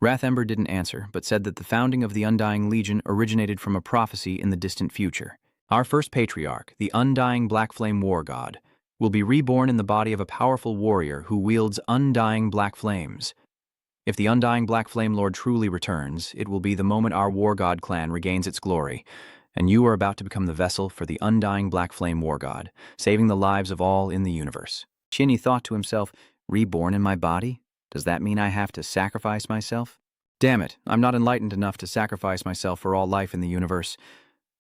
Wrath Ember didn't answer, but said that the founding of the Undying Legion originated from a prophecy in the distant future. Our first patriarch, the Undying Black Flame War God, will be reborn in the body of a powerful warrior who wields undying black flames. If the Undying Black Flame Lord truly returns, it will be the moment our War God clan regains its glory, and you are about to become the vessel for the Undying Black Flame War God, saving the lives of all in the universe. Qin thought to himself, reborn in my body? Does that mean I have to sacrifice myself? Damn it, I'm not enlightened enough to sacrifice myself for all life in the universe.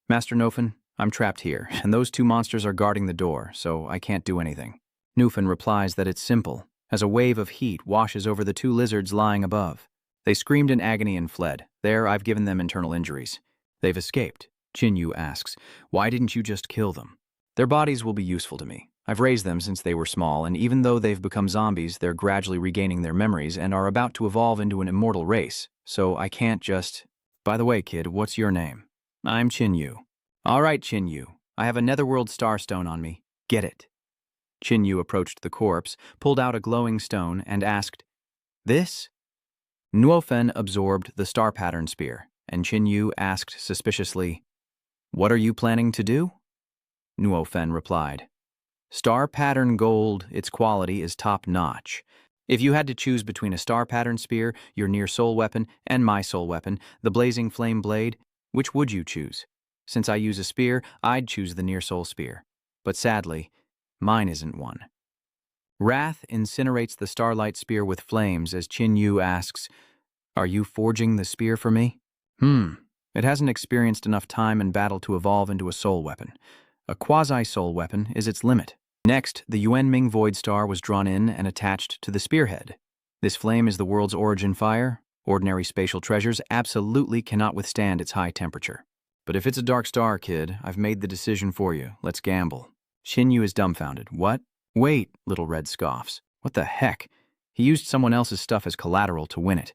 Master Nofan, I'm trapped here, and those two monsters are guarding the door, so I can't do anything. Nufin replies that it's simple, as a wave of heat washes over the two lizards lying above. They screamed in agony and fled. There, I've given them internal injuries. They've escaped. Qin asks, why didn't you just kill them? Their bodies will be useful to me. I've raised them since they were small, and even though they've become zombies, they're gradually regaining their memories and are about to evolve into an immortal race, so I can't just... By the way, kid, what's your name? I'm Qin. All right, Qin, I have a netherworld starstone on me. Get it. Qin approached the corpse, pulled out a glowing stone, and asked, this? Nuofen absorbed the star pattern spear, and Qin asked suspiciously, what are you planning to do? Nuofen replied, star pattern gold, its quality is top-notch. If you had to choose between a star pattern spear, your near soul weapon, and my soul weapon, the blazing flame blade, which would you choose? Since I use a spear, I'd choose the near soul spear. But sadly, mine isn't one. Wrath incinerates the starlight spear with flames as Qin asks, are you forging the spear for me? It hasn't experienced enough time and battle to evolve into a soul weapon. A quasi-soul weapon is its limit. Next, the Yuanming Void Star was drawn in and attached to the spearhead. This flame is the world's origin fire. Ordinary spatial treasures absolutely cannot withstand its high temperature. But if it's a dark star, kid, I've made the decision for you. Let's gamble. Qin is dumbfounded. What? Wait, Little Red scoffs. What the heck? He used someone else's stuff as collateral to win it.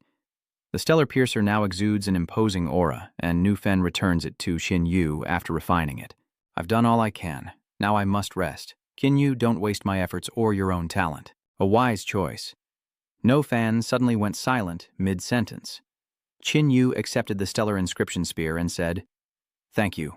The Stellar Piercer now exudes an imposing aura, and Nufen returns it to Qin after refining it. I've done all I can. Now I must rest. Qin, don't waste my efforts or your own talent. A wise choice. Nofan suddenly went silent mid-sentence. Qin accepted the Stellar Inscription Spear and said, thank you,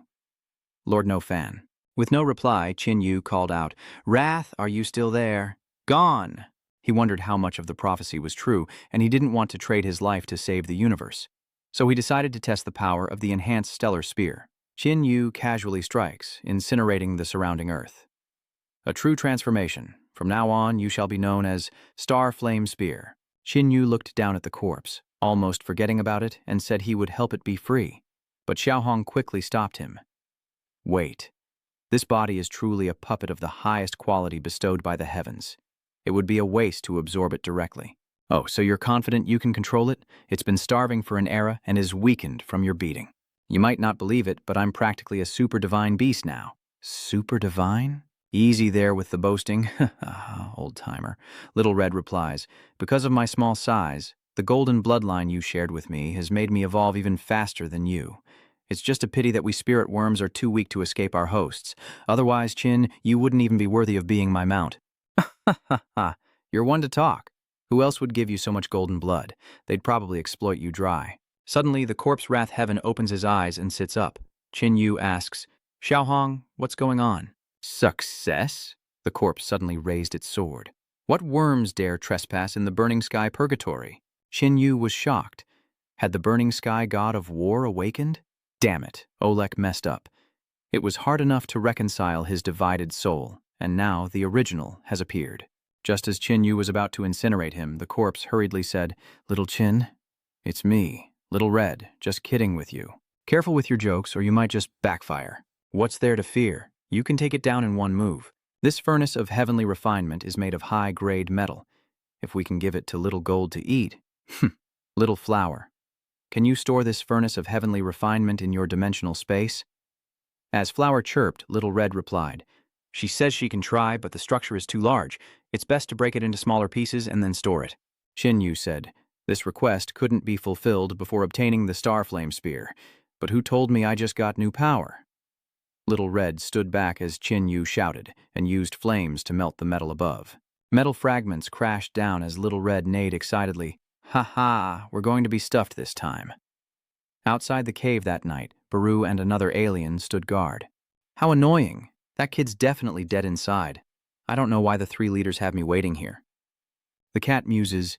Lord Nofan. With no reply, Qin called out, Wrath, are you still there? Gone! He wondered how much of the prophecy was true, and he didn't want to trade his life to save the universe. So he decided to test the power of the enhanced Stellar Spear. Qin casually strikes, incinerating the surrounding earth. A true transformation. From now on, you shall be known as Star Flame Spear. Qin looked down at the corpse, almost forgetting about it, and said he would help it be free. But Xiaohong quickly stopped him. Wait. This body is truly a puppet of the highest quality bestowed by the heavens. It would be a waste to absorb it directly. Oh, so you're confident you can control it? It's been starving for an era and is weakened from your beating. You might not believe it, but I'm practically a super divine beast now. Super divine? Easy there with the boasting. Old-timer. Little Red replies, because of my small size, the golden bloodline you shared with me has made me evolve even faster than you. It's just a pity that we spirit worms are too weak to escape our hosts. Otherwise, Qin, you wouldn't even be worthy of being my mount. You're one to talk. Who else would give you so much golden blood? They'd probably exploit you dry. Suddenly, the corpse Wrath Heaven opens his eyes and sits up. Qin asks, Xiaohong, what's going on? Success? The corpse suddenly raised its sword. What worms dare trespass in the Burning Sky Purgatory? Qin was shocked. Had the Burning Sky God of War awakened? Damn it, Olek messed up. It was hard enough to reconcile his divided soul, and now the original has appeared. Just as Qin was about to incinerate him, the corpse hurriedly said, Little Qin, It's me, Little Red, just kidding with you. Careful with your jokes or you might just backfire. What's there to fear? You can take it down in one move. This furnace of heavenly refinement is made of high-grade metal. If we can give it to Little Gold to eat, Little Flower. Can you store this furnace of heavenly refinement in your dimensional space? As Flower chirped, Little Red replied, She says she can try, but the structure is too large. It's best to break it into smaller pieces and then store it. Yu said, This request couldn't be fulfilled before obtaining the Starflame Spear, but who told me I just got new power? Little Red stood back as Yu shouted and used flames to melt the metal above. Metal fragments crashed down as Little Red neighed excitedly, Ha ha, we're going to be stuffed this time. Outside the cave that night, Baru and another alien stood guard. How annoying. That kid's definitely dead inside. I don't know why the 3 leaders have me waiting here. The cat muses,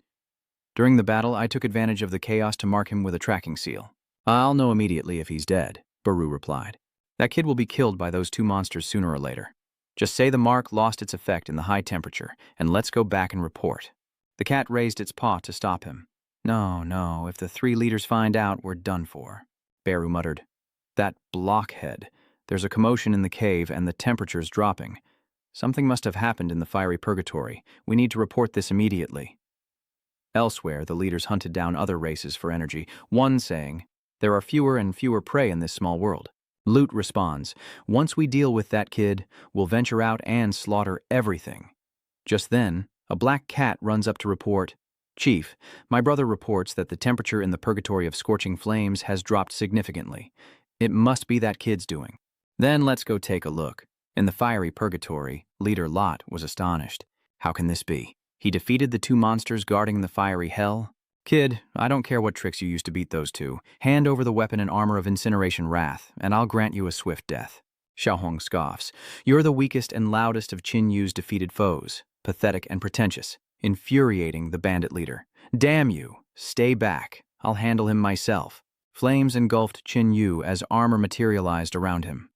During the battle, I took advantage of the chaos to mark him with a tracking seal. I'll know immediately if he's dead, Baru replied. That kid will be killed by those 2 monsters sooner or later. Just say the mark lost its effect in the high temperature, and let's go back and report. The cat raised its paw to stop him. No, if the 3 leaders find out, we're done for. Baru muttered. That blockhead. There's a commotion in the cave and the temperature's dropping. Something must have happened in the fiery purgatory. We need to report this immediately. Elsewhere, the leaders hunted down other races for energy, one saying, There are fewer and fewer prey in this small world. Loot responds, Once we deal with that kid, we'll venture out and slaughter everything. Just then, a black cat runs up to report, Chief, my brother reports that the temperature in the purgatory of scorching flames has dropped significantly. It must be that kid's doing. Then let's go take a look. In the fiery purgatory, Leader Lot was astonished. How can this be? He defeated the 2 monsters guarding the fiery hell? Kid, I don't care what tricks you used to beat those 2. Hand over the weapon and armor of Incineration Wrath, and I'll grant you a swift death. Xiaohong scoffs. You're the weakest and loudest of Yu's defeated foes. Pathetic and pretentious. Infuriating the bandit leader. Damn you. Stay back. I'll handle him myself. Flames engulfed Yu as armor materialized around him.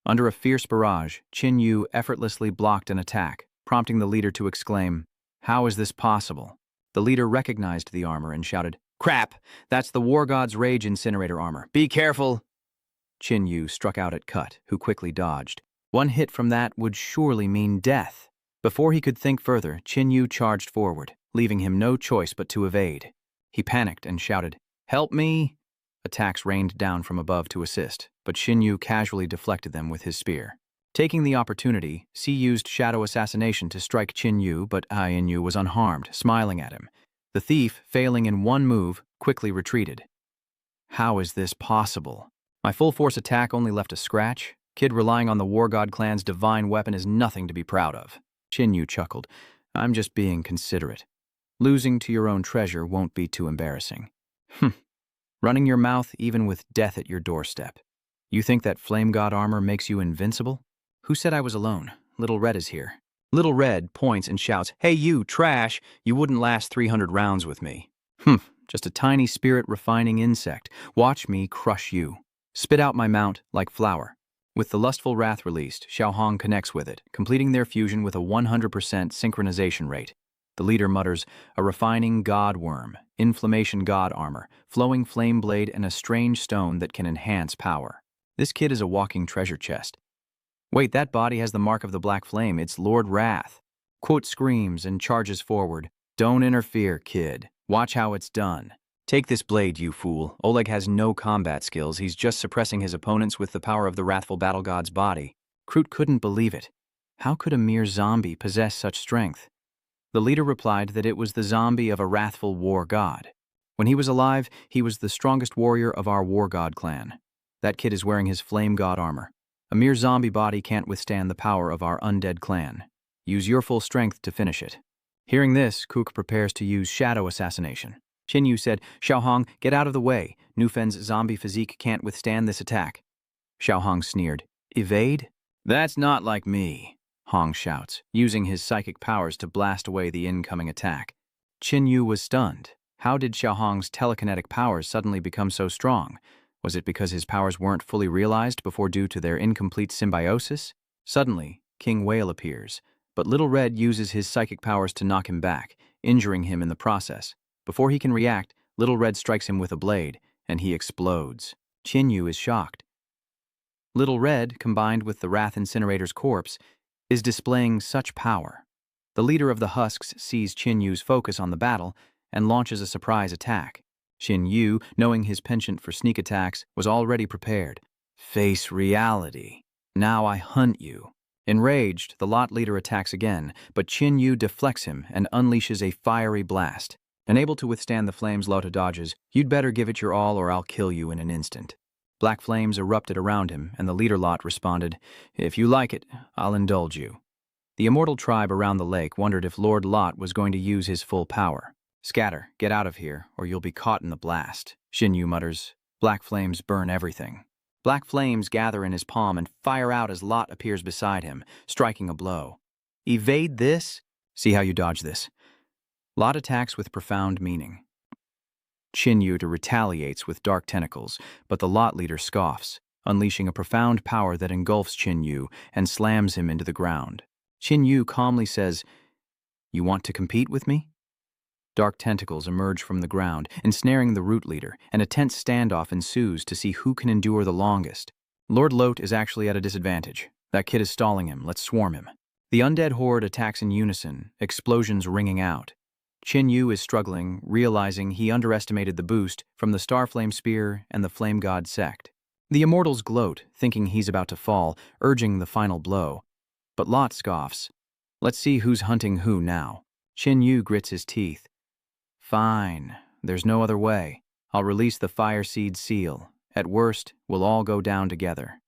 Under a fierce barrage, Yu effortlessly blocked an attack, prompting the leader to exclaim, How is this possible? The leader recognized the armor and shouted, Crap! That's the War God's Rage Incinerator armor. Be careful! Yu struck out at Cut, who quickly dodged. One hit from that would surely mean death. Before he could think further, Yu charged forward, leaving him no choice but to evade. He panicked and shouted, Help me! Attacks rained down from above to assist, but Yu casually deflected them with his spear. Taking the opportunity, C used Shadow Assassination to strike Yu, but Yu was unharmed, smiling at him. The thief, failing in one move, quickly retreated. How is this possible? My full-force attack only left a scratch? Kid relying on the War God clan's divine weapon is nothing to be proud of. Yu chuckled. I'm just being considerate. Losing to your own treasure won't be too embarrassing. Running your mouth even with death at your doorstep. You think that Flame God armor makes you invincible? Who said I was alone? Little Red is here. Little Red points and shouts, Hey you, trash! You wouldn't last 300 rounds with me. Just a tiny spirit-refining insect. Watch me crush you. Spit out my mount like flour. With the lustful wrath released, Xiaohong connects with it, completing their fusion with a 100% synchronization rate. The leader mutters, a refining god worm, inflammation god armor, flowing flame blade, and a strange stone that can enhance power. This kid is a walking treasure chest. Wait, that body has the mark of the black flame. It's Lord Wrath. Quote screams and charges forward. Don't interfere, kid. Watch how it's done. Take this blade, you fool. Oleg has no combat skills. He's just suppressing his opponents with the power of the wrathful battle god's body. Kroot couldn't believe it. How could a mere zombie possess such strength? The leader replied that it was the zombie of a wrathful war god. When he was alive, he was the strongest warrior of our war god clan. That kid is wearing his flame god armor. A mere zombie body can't withstand the power of our undead clan. Use your full strength to finish it. Hearing this, Kook prepares to use Shadow Assassination. Yu said, Xiaohong, get out of the way. Nufen's zombie physique can't withstand this attack. Xiaohong sneered. Evade? That's not like me, Hong shouts, using his psychic powers to blast away the incoming attack. Yu was stunned. How did Xiaohong's telekinetic powers suddenly become so strong? Was it because his powers weren't fully realized before due to their incomplete symbiosis? Suddenly, King Whale appears, but Little Red uses his psychic powers to knock him back, injuring him in the process. Before he can react, Little Red strikes him with a blade, and he explodes. Qin is shocked. Little Red, combined with the Wrath Incinerator's corpse, is displaying such power. The leader of the Husks sees Qin focus on the battle and launches a surprise attack. Qin, knowing his penchant for sneak attacks, was already prepared. Face reality. Now I hunt you. Enraged, the lot leader attacks again, but Qin deflects him and unleashes a fiery blast. Unable to withstand the flames Lota dodges, "You'd better give it your all or I'll kill you in an instant." Black flames erupted around him, and the leader lot responded, "If you like it, I'll indulge you." The immortal tribe around the lake wondered if Lord Lot was going to use his full power. "Scatter, get out of here, or you'll be caught in the blast," Qin mutters. Black flames burn everything. Black flames gather in his palm and fire out as Lot appears beside him, striking a blow. "Evade this? See how you dodge this." Lot attacks with profound meaning. Qin retaliates with dark tentacles, but the lot leader scoffs, unleashing a profound power that engulfs Qin and slams him into the ground. Qin calmly says, "You want to compete with me?" Dark tentacles emerge from the ground, ensnaring the root leader, and a tense standoff ensues to see who can endure the longest. Lord Lot is actually at a disadvantage. That kid is stalling him. Let's swarm him. The undead horde attacks in unison, explosions ringing out. Qin is struggling, realizing he underestimated the boost from the Starflame Spear and the Flame God sect. The immortals gloat, thinking he's about to fall, urging the final blow. But Lot scoffs. "Let's see who's hunting who now." Qin grits his teeth. "Fine, there's no other way. I'll release the Fire Seed seal. At worst, we'll all go down together."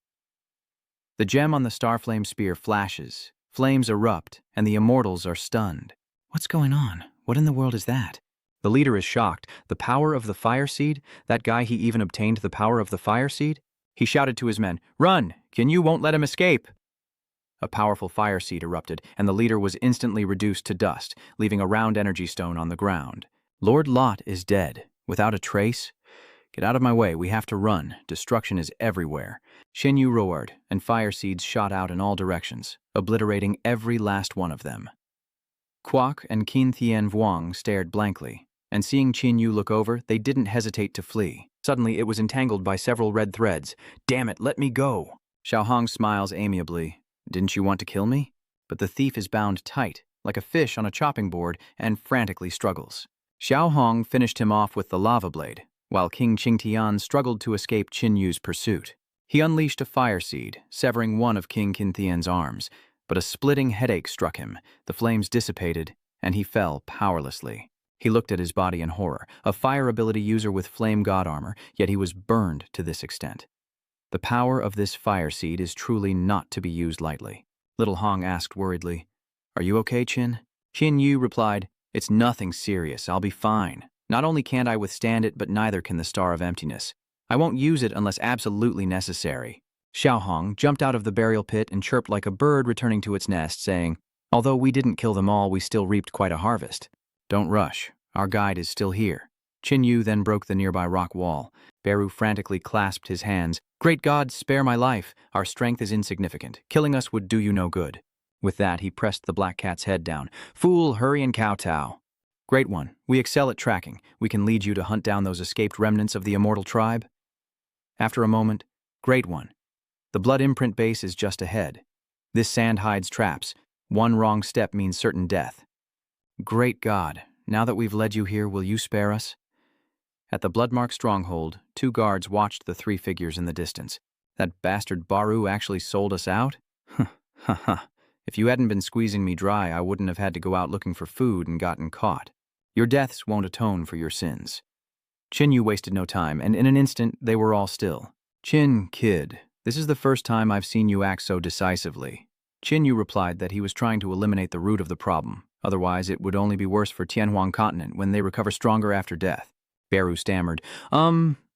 The gem on the Starflame Spear flashes, flames erupt, and the immortals are stunned. What's going on? What in the world is that? The leader is shocked. The power of the Fire Seed? That guy, he even obtained the power of the Fire Seed? He shouted to his men, "Run! Qin won't let him escape!" A powerful Fire Seed erupted, and the leader was instantly reduced to dust, leaving a round energy stone on the ground. Lord Lot is dead, without a trace. "Get out of my way, we have to run. Destruction is everywhere." Qin roared, and Fire Seeds shot out in all directions, obliterating every last one of them. Kwok and Qin Thien Vuong stared blankly, and seeing Qin look over, they didn't hesitate to flee. Suddenly, it was entangled by several red threads. "Damn it, let me go!" Xiaohong smiles amiably. "Didn't you want to kill me?" But the thief is bound tight, like a fish on a chopping board, and frantically struggles. Xiaohong finished him off with the lava blade, while King Qingtian struggled to escape Qin pursuit. He unleashed a fire seed, severing one of King Qinthian's arms, but a splitting headache struck him, the flames dissipated, and he fell powerlessly. He looked at his body in horror, a fire ability user with flame god armor, yet he was burned to this extent. The power of this fire seed is truly not to be used lightly. Little Hong asked worriedly, "Are you okay, Qin?" Qin replied, "It's nothing serious, I'll be fine. Not only can't I withstand it, but neither can the Star of Emptiness. I won't use it unless absolutely necessary." Xiaohong jumped out of the burial pit and chirped like a bird returning to its nest, saying, "Although we didn't kill them all, we still reaped quite a harvest. Don't rush, our guide is still here." Qin then broke the nearby rock wall. Beru frantically clasped his hands. "Great God, spare my life. Our strength is insignificant. Killing us would do you no good." With that, he pressed the black cat's head down. "Fool, hurry and kowtow." "Great One, we excel at tracking. We can lead you to hunt down those escaped remnants of the immortal tribe." After a moment, "Great One, the blood imprint base is just ahead. This sand hides traps. One wrong step means certain death." "Great God, now that we've led you here, will you spare us?" At the Bloodmark stronghold, 2 guards watched the 3 figures in the distance. "That bastard Baru actually sold us out? If you hadn't been squeezing me dry, I wouldn't have had to go out looking for food and gotten caught. Your deaths won't atone for your sins." Qin wasted no time, and in an instant, they were all still. "Qin, kid, this is the first time I've seen you act so decisively." Qin replied that he was trying to eliminate the root of the problem. Otherwise, it would only be worse for Tianhuang Continent when they recover stronger after death. Beru stammered,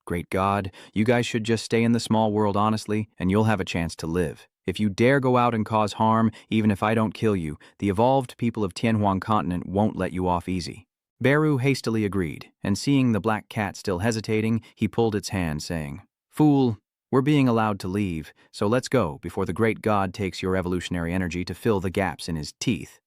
Great God, you guys should just stay in the small world honestly, and you'll have a chance to live. If you dare go out and cause harm, even if I don't kill you, the evolved people of Tianhuang Continent won't let you off easy." Beru hastily agreed, and seeing the black cat still hesitating, he pulled its hand, saying, "Fool, we're being allowed to leave, so let's go before the great God takes your evolutionary energy to fill the gaps in his teeth."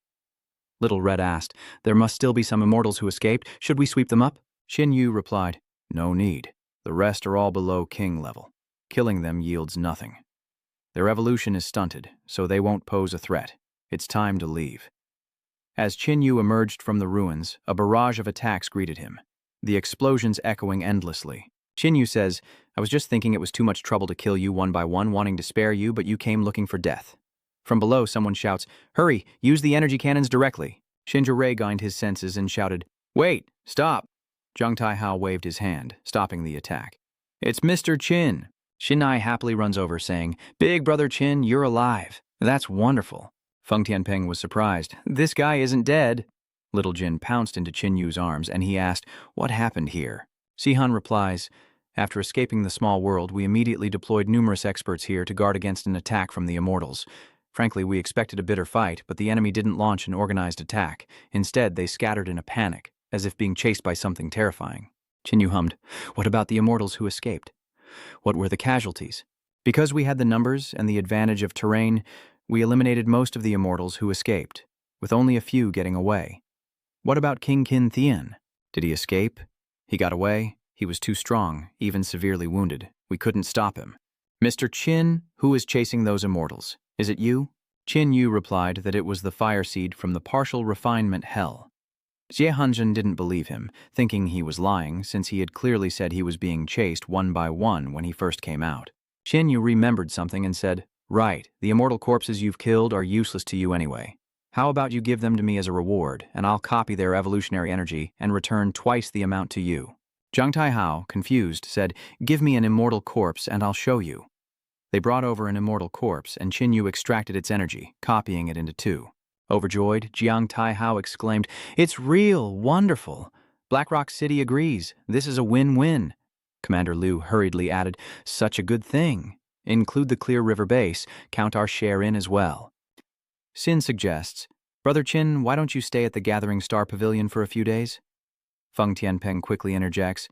Little Red asked, "There must still be some immortals who escaped. Should we sweep them up?" Xin Yu replied, "No need. The rest are all below king level. Killing them yields nothing. Their evolution is stunted, so they won't pose a threat. It's time to leave." As Qin Yu emerged from the ruins, a barrage of attacks greeted him, the explosions echoing endlessly. Qin Yu says, "I was just thinking it was too much trouble to kill you one by one, wanting to spare you, but you came looking for death." From below, someone shouts, "Hurry, use the energy cannons directly." Shinja regained his senses and shouted, "Wait, stop." Zhang Taihao waved his hand, stopping the attack. "It's Mr. Qin." Shinai happily runs over, saying, "Big brother Qin, you're alive. That's wonderful." Feng Tianping was surprised. "This guy isn't dead." Little Jin pounced into Qin Yu's arms, and he asked, "What happened here?" Sihan replies, "After escaping the small world, we immediately deployed numerous experts here to guard against an attack from the Immortals. Frankly, we expected a bitter fight, but the enemy didn't launch an organized attack. Instead, they scattered in a panic, as if being chased by something terrifying." Qin Yu hummed, "What about the Immortals who escaped? What were the casualties?" "Because we had the numbers and the advantage of terrain, we eliminated most of the Immortals who escaped, with only a few getting away." "What about King Qin Thien? Did he escape?" "He got away. He was too strong, even severely wounded. We couldn't stop him." "Mr. Qin, who is chasing those Immortals? Is it you?" Qin Yu replied that it was the fire seed from the partial refinement hell. Jie Hanjin didn't believe him, thinking he was lying since he had clearly said he was being chased one by one when he first came out. Qin Yu remembered something and said, "Right, the immortal corpses you've killed are useless to you anyway. How about you give them to me as a reward, and I'll copy their evolutionary energy and return twice the amount to you." Zhang Taihao, confused, said, "Give me an immortal corpse and I'll show you." They brought over an immortal corpse, and Qin Yu extracted its energy, copying it into two. Overjoyed, Jiang Taihao exclaimed, "It's real, wonderful. Blackrock City agrees. This is a win-win." Commander Liu hurriedly added, "Such a good thing. Include the Clear River base. Count our share in as well." Sin suggests, "Brother Qin, why don't you stay at the Gathering Star Pavilion for a few days?" Feng Tianpeng quickly interjects,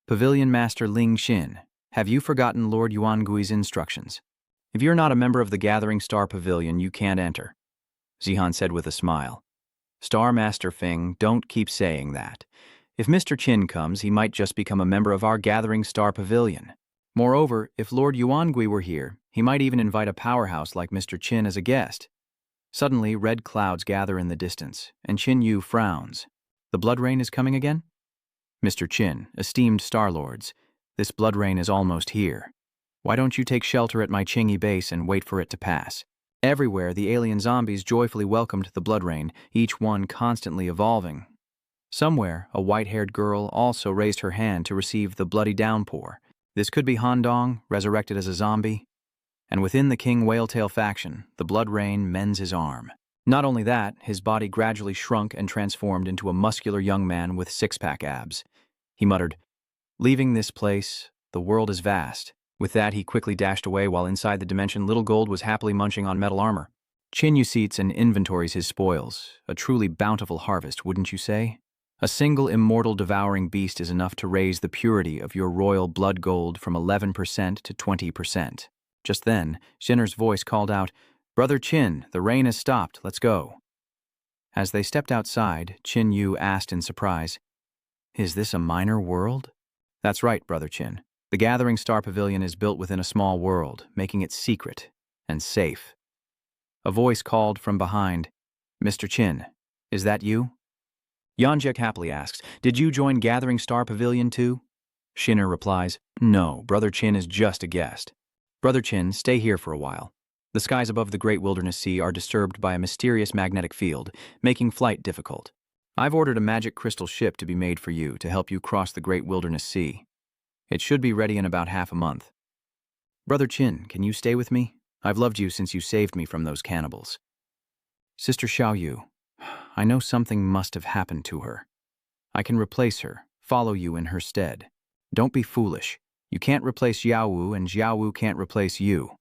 "Pavilion Master Ling Xin, have you forgotten Lord Yuangui's instructions? If you're not a member of the Gathering Star Pavilion, you can't enter." Zihan said with a smile, "Star Master Feng, don't keep saying that. If Mr. Qin comes, he might just become a member of our Gathering Star Pavilion. Moreover, if Lord Yuangui were here, he might even invite a powerhouse like Mr. Qin as a guest." Suddenly, red clouds gather in the distance, and Qin Yu frowns. "The blood rain is coming again?" "Mr. Qin, esteemed Star Lords, this blood rain is almost here. Why don't you take shelter at my Qingyi base and wait for it to pass?" Everywhere, the alien zombies joyfully welcomed the blood rain, each one constantly evolving. Somewhere, a white-haired girl also raised her hand to receive the bloody downpour. This could be Han Dong, resurrected as a zombie. And within the King Whaletail faction, the blood rain mends his arm. Not only that, his body gradually shrunk and transformed into a muscular young man with six-pack abs. He muttered, "Leaving this place, the world is vast." With that, he quickly dashed away while inside the dimension, Little Gold was happily munching on metal armor. Qin Yu seats and inventories his spoils. A truly bountiful harvest, wouldn't you say? A single immortal devouring beast is enough to raise the purity of your royal blood gold from 11% to 20%. Just then, Shinner's voice called out, "Brother Qin, the rain has stopped, let's go." As they stepped outside, Qin Yu asked in surprise, "Is this a minor world?" "That's right, Brother Qin. The Gathering Star Pavilion is built within a small world, making it secret and safe." A voice called from behind, "Mr. Qin, is that you?" Yanjek happily asks, "Did you join Gathering Star Pavilion too?" Shinner replies, "No, Brother Qin is just a guest." "Brother Qin, stay here for a while. The skies above the Great Wilderness Sea are disturbed by a mysterious magnetic field, making flight difficult. I've ordered a magic crystal ship to be made for you to help you cross the Great Wilderness Sea. It should be ready in about half a month. Brother Qin, can you stay with me? I've loved you since you saved me from those cannibals." "Sister Xiaoyu, I know something must have happened to her. I can replace her, follow you in her stead. Don't be foolish. You can't replace Xiaowu, and Xiaowu can't replace you.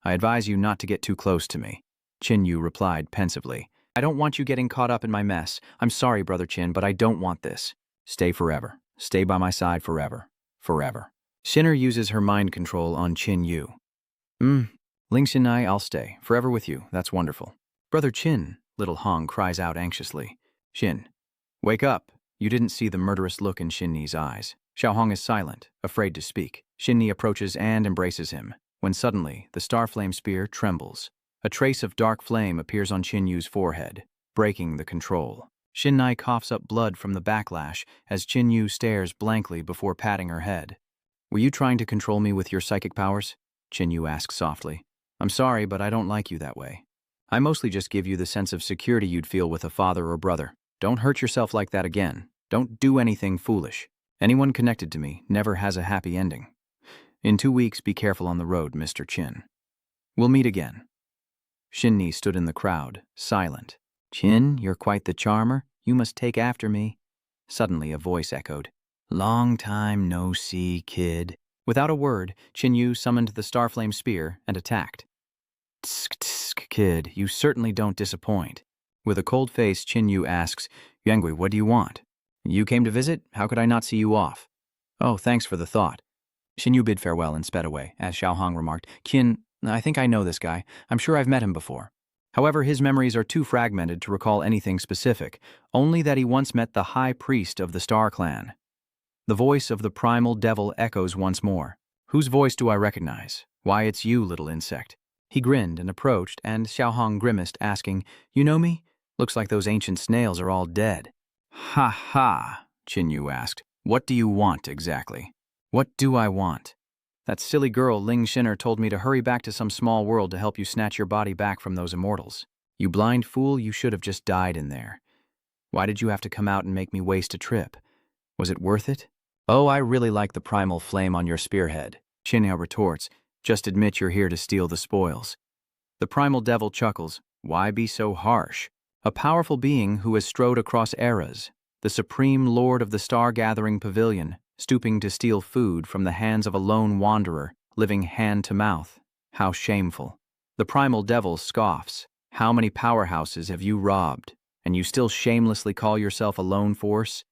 I advise you not to get too close to me." Qin Yu replied pensively, "I don't want you getting caught up in my mess. I'm sorry, Brother Qin, but I don't want this. Stay forever. Stay by my side forever. Forever." Shinner uses her mind control on Qin Yu. Ling Xinai, I'll stay. Forever with you. That's wonderful." "Brother Qin," little Hong cries out anxiously. "Xin, wake up. You didn't see the murderous look in Shin-Ni's eyes. Xiaohong is silent, afraid to speak. Shin-Ni approaches and embraces him, when suddenly the star flame spear trembles. A trace of dark flame appears on Qin Yu's forehead, breaking the control. Shin-Ni coughs up blood from the backlash as Qin Yu stares blankly before patting her head. "Were you trying to control me with your psychic powers?" Qin Yu asks softly. "I'm sorry, but I don't like you that way. I mostly just give you the sense of security you'd feel with a father or brother. Don't hurt yourself like that again. Don't do anything foolish. Anyone connected to me never has a happy ending. In 2 weeks, be careful on the road, Mr. Qin. We'll meet again." Shin-Ni stood in the crowd, silent. "Qin, you're quite the charmer. You must take after me." Suddenly a voice echoed. "Long time no see, kid." Without a word, Qin Yu summoned the Starflame Spear and attacked. "Tsk, tsk, kid, you certainly don't disappoint." With a cold face, Qin Yu asks, "Yuangui, what do you want?" "You came to visit? How could I not see you off?" "Oh, thanks for the thought." Qin Yu bid farewell and sped away. As Xiaohong remarked, "Qin, I think I know this guy. I'm sure I've met him before." However, his memories are too fragmented to recall anything specific, only that he once met the High Priest of the Star Clan. The voice of the primal devil echoes once more. "Whose voice do I recognize? Why, it's you, little insect." He grinned and approached, and Xiaohong grimaced, asking, "You know me? Looks like those ancient snails are all dead." "Ha ha," Qin Yu asked. "What do you want exactly?" "What do I want? That silly girl Ling Shinner told me to hurry back to some small world to help you snatch your body back from those immortals. You blind fool, you should have just died in there. Why did you have to come out and make me waste a trip? Was it worth it?" "Oh, I really like the primal flame on your spearhead," Qin Yu retorts. "Just admit you're here to steal the spoils." The primal devil chuckles. "Why be so harsh? A powerful being who has strode across eras, the supreme lord of the star-gathering pavilion, stooping to steal food from the hands of a lone wanderer, living hand to mouth. How shameful." The primal devil scoffs. "How many powerhouses have you robbed, and you still shamelessly call yourself a lone force?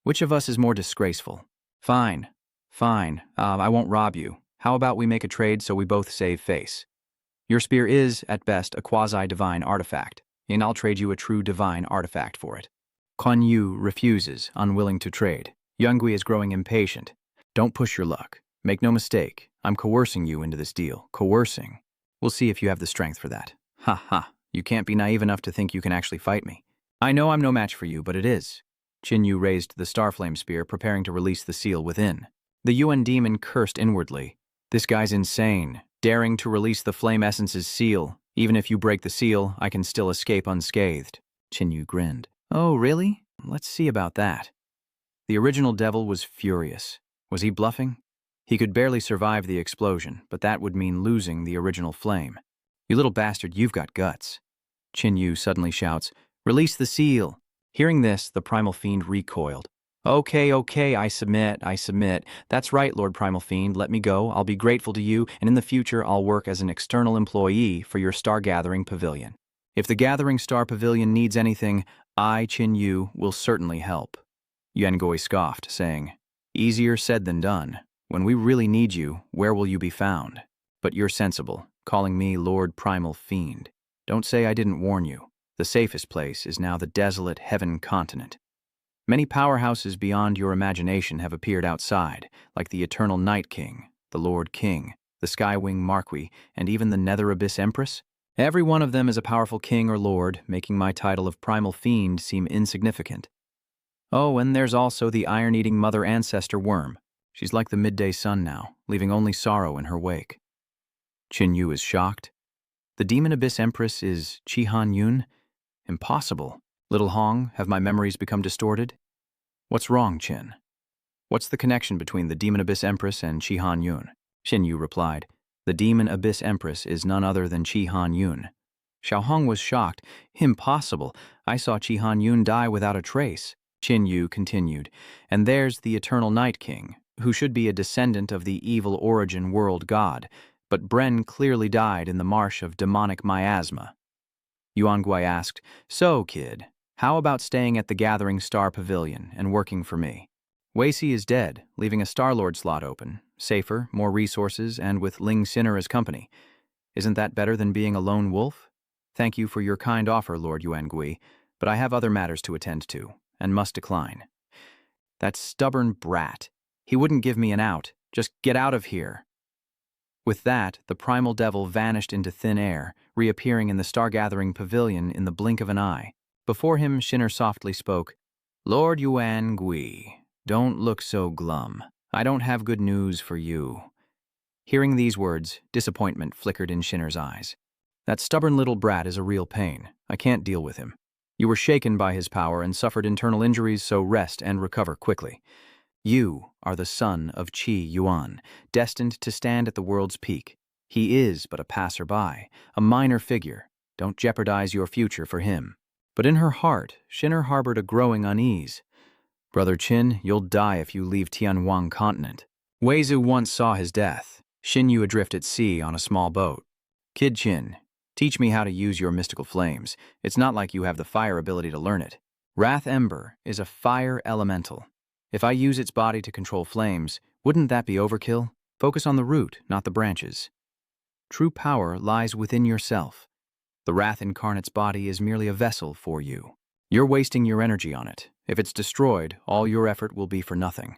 Which of us is more disgraceful?" Fine. I won't rob you. How about we make a trade so we both save face? Your spear is, at best, a quasi-divine artifact, and I'll trade you a true divine artifact for it." Kuan Yu refuses, unwilling to trade. Yuangui is growing impatient. "Don't push your luck. Make no mistake, I'm coercing you into this deal. Coercing. We'll see if you have the strength for that." "Ha ha, you can't be naive enough to think you can actually fight me." "I know I'm no match for you, but it is." Qin Yu raised the Starflame Spear, preparing to release the seal within. The Yuan demon cursed inwardly. "This guy's insane, daring to release the Flame Essence's seal. Even if you break the seal, I can still escape unscathed." Qin Yu grinned. "Oh, really? Let's see about that." The original devil was furious. Was he bluffing? He could barely survive the explosion, but that would mean losing the original flame. "You little bastard, you've got guts." Qin Yu suddenly shouts, "Release the seal." Hearing this, the primal fiend recoiled. Okay, I submit. That's right, Lord Primal Fiend, let me go. I'll be grateful to you, and in the future I'll work as an external employee for your Star-Gathering Pavilion. If the Gathering Star Pavilion needs anything, I, Qin Yu, will certainly help." Yuangui scoffed, saying, "Easier said than done. When we really need you, where will you be found? But you're sensible, calling me Lord Primal Fiend. Don't say I didn't warn you. The safest place is now the desolate Heaven Continent. Many powerhouses beyond your imagination have appeared outside, like the Eternal Night King, the Lord King, the Skywing Marquis, and even the Nether Abyss Empress. Every one of them is a powerful king or lord, making my title of Primal Fiend seem insignificant. Oh, and there's also the iron-eating Mother Ancestor Worm. She's like the midday sun now, leaving only sorrow in her wake." Qin Yu is shocked. The Demon Abyss Empress is Chi Han Yun? Impossible. Little Hong, have my memories become distorted? What's wrong, Qin? What's the connection between the Demon Abyss Empress and Chi Han Yun? Qin Yu replied, "The Demon Abyss Empress is none other than Chi Han Yun." Xiaohong was shocked. "Impossible. I saw Chi Han Yun die without a trace." Qin Yu continued, "And there's the Eternal Night King, who should be a descendant of the evil origin world god, but Bren clearly died in the marsh of demonic miasma." Yuangui asked, "So, kid, how about staying at the Gathering Star Pavilion and working for me? Wei-Si is dead, leaving a Star-Lord slot open, safer, more resources, and with Ling Sinner as company. Isn't that better than being a lone wolf? Thank you for your kind offer, Lord Yuangui, but I have other matters to attend to, and must decline." That stubborn brat. He wouldn't give me an out. Just get out of here. With that, the primal devil vanished into thin air, reappearing in the star-gathering pavilion in the blink of an eye. Before him, Shinner softly spoke, Lord Yuan Gui, don't look so glum. I don't have good news for you. Hearing these words, disappointment flickered in Shinner's eyes. That stubborn little brat is a real pain. I can't deal with him. You were shaken by his power and suffered internal injuries, so rest and recover quickly. You are the son of Qi Yuan, destined to stand at the world's peak. He is but a passerby, a minor figure. Don't jeopardize your future for him. But in her heart, Shinner harbored a growing unease. Brother Qin, you'll die if you leave Tianhuang continent. Weizu once saw his death. Xinyu adrift at sea on a small boat. Kid Qin, teach me how to use your mystical flames. It's not like you have the fire ability to learn it. Wrath Ember is a fire elemental. If I use its body to control flames, wouldn't that be overkill? Focus on the root, not the branches. True power lies within yourself. The Wrath Incarnate's body is merely a vessel for you. You're wasting your energy on it. If it's destroyed, all your effort will be for nothing.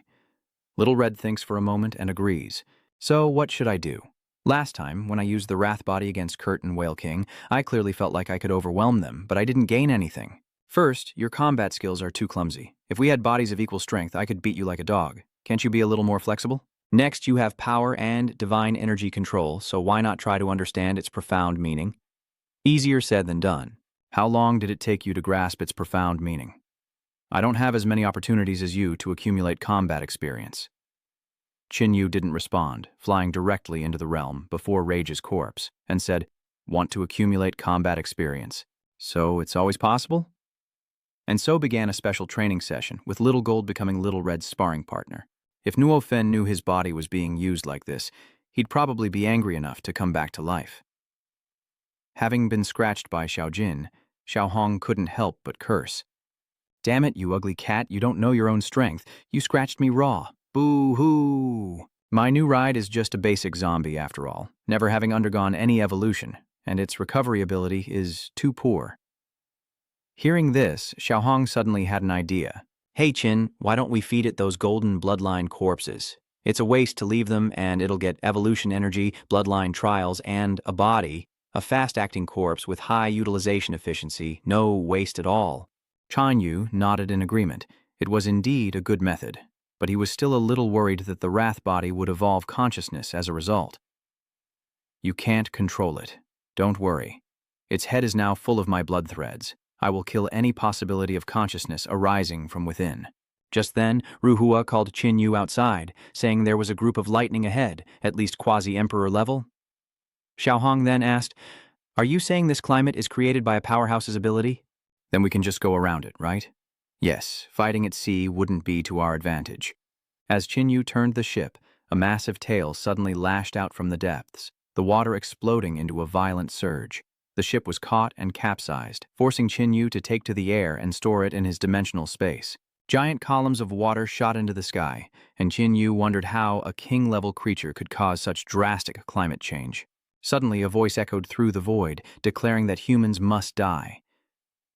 Little Red thinks for a moment and agrees. So what should I do? Last time, when I used the Wrath body against Kurt and Whale King, I clearly felt like I could overwhelm them, but I didn't gain anything. First, your combat skills are too clumsy. If we had bodies of equal strength, I could beat you like a dog. Can't you be a little more flexible? Next, you have power and divine energy control, so why not try to understand its profound meaning? Easier said than done. How long did it take you to grasp its profound meaning? I don't have as many opportunities as you to accumulate combat experience. Qinyu didn't respond, flying directly into the realm before Rage's corpse, and said, Want to accumulate combat experience. So it's always possible? And so began a special training session, with Little Gold becoming Little Red's sparring partner. If Nuo Fen knew his body was being used like this, he'd probably be angry enough to come back to life. Having been scratched by Xiaojin, Xiaohong couldn't help but curse. Damn it, you ugly cat, you don't know your own strength. You scratched me raw. Boo-hoo! My new ride is just a basic zombie after all, never having undergone any evolution, and its recovery ability is too poor. Hearing this, Xiaohong suddenly had an idea. Hey Qin, why don't we feed it those golden bloodline corpses? It's a waste to leave them and it'll get evolution energy, bloodline trials, and a body. A fast-acting corpse with high utilization efficiency, no waste at all. Chan Yu nodded in agreement. It was indeed a good method, but he was still a little worried that the Wrath body would evolve consciousness as a result. You can't control it. Don't worry. Its head is now full of my blood threads. I will kill any possibility of consciousness arising from within. Just then, Ruhua called Qin Yu outside, saying there was a group of lightning ahead, at least quasi-emperor level. Xiaohong then asked, Are you saying this climate is created by a powerhouse's ability? Then we can just go around it, right? Yes, fighting at sea wouldn't be to our advantage. As Qin Yu turned the ship, a massive tail suddenly lashed out from the depths, the water exploding into a violent surge. The ship was caught and capsized, forcing Qin Yu to take to the air and store it in his dimensional space. Giant columns of water shot into the sky, and Qin Yu wondered how a king-level creature could cause such drastic climate change. Suddenly, a voice echoed through the void, declaring that humans must die.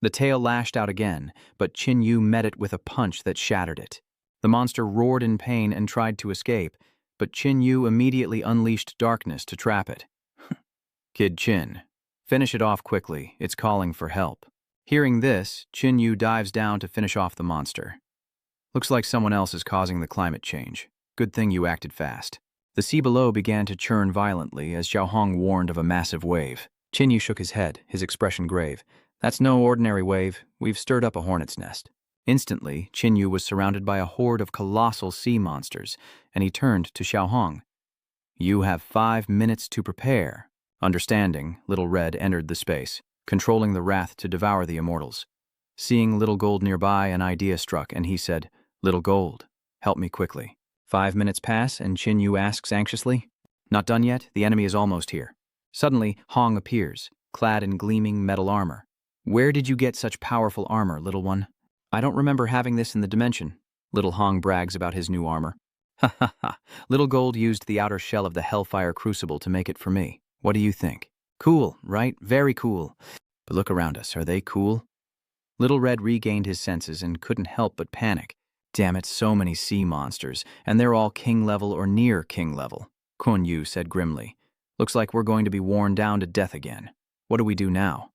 The tail lashed out again, but Qin Yu met it with a punch that shattered it. The monster roared in pain and tried to escape, but Qin Yu immediately unleashed darkness to trap it. Kid Qin, finish it off quickly, it's calling for help. Hearing this, Qin Yu dives down to finish off the monster. Looks like someone else is causing the climate change. Good thing you acted fast. The sea below began to churn violently as Xiaohong warned of a massive wave. Qin Yu shook his head, his expression grave. That's no ordinary wave. We've stirred up a hornet's nest. Instantly, Qin Yu was surrounded by a horde of colossal sea monsters, and he turned to Xiaohong. You have 5 minutes to prepare. Understanding, Little Red entered the space, controlling the wrath to devour the immortals. Seeing Little Gold nearby, an idea struck, and he said, Little Gold, help me quickly. 5 minutes pass, and Qin Yu asks anxiously, Not done yet? The enemy is almost here. Suddenly, Hong appears, clad in gleaming metal armor. Where did you get such powerful armor, little one? I don't remember having this in the dimension. Little Hong brags about his new armor. Ha ha ha. Little Gold used the outer shell of the Hellfire Crucible to make it for me. What do you think? Cool, right? Very cool. But look around us. Are they cool? Little Red regained his senses and couldn't help but panic. Damn it, so many sea monsters, and they're all king level or near king level, Kun Yu said grimly. Looks like we're going to be worn down to death again. What do we do now?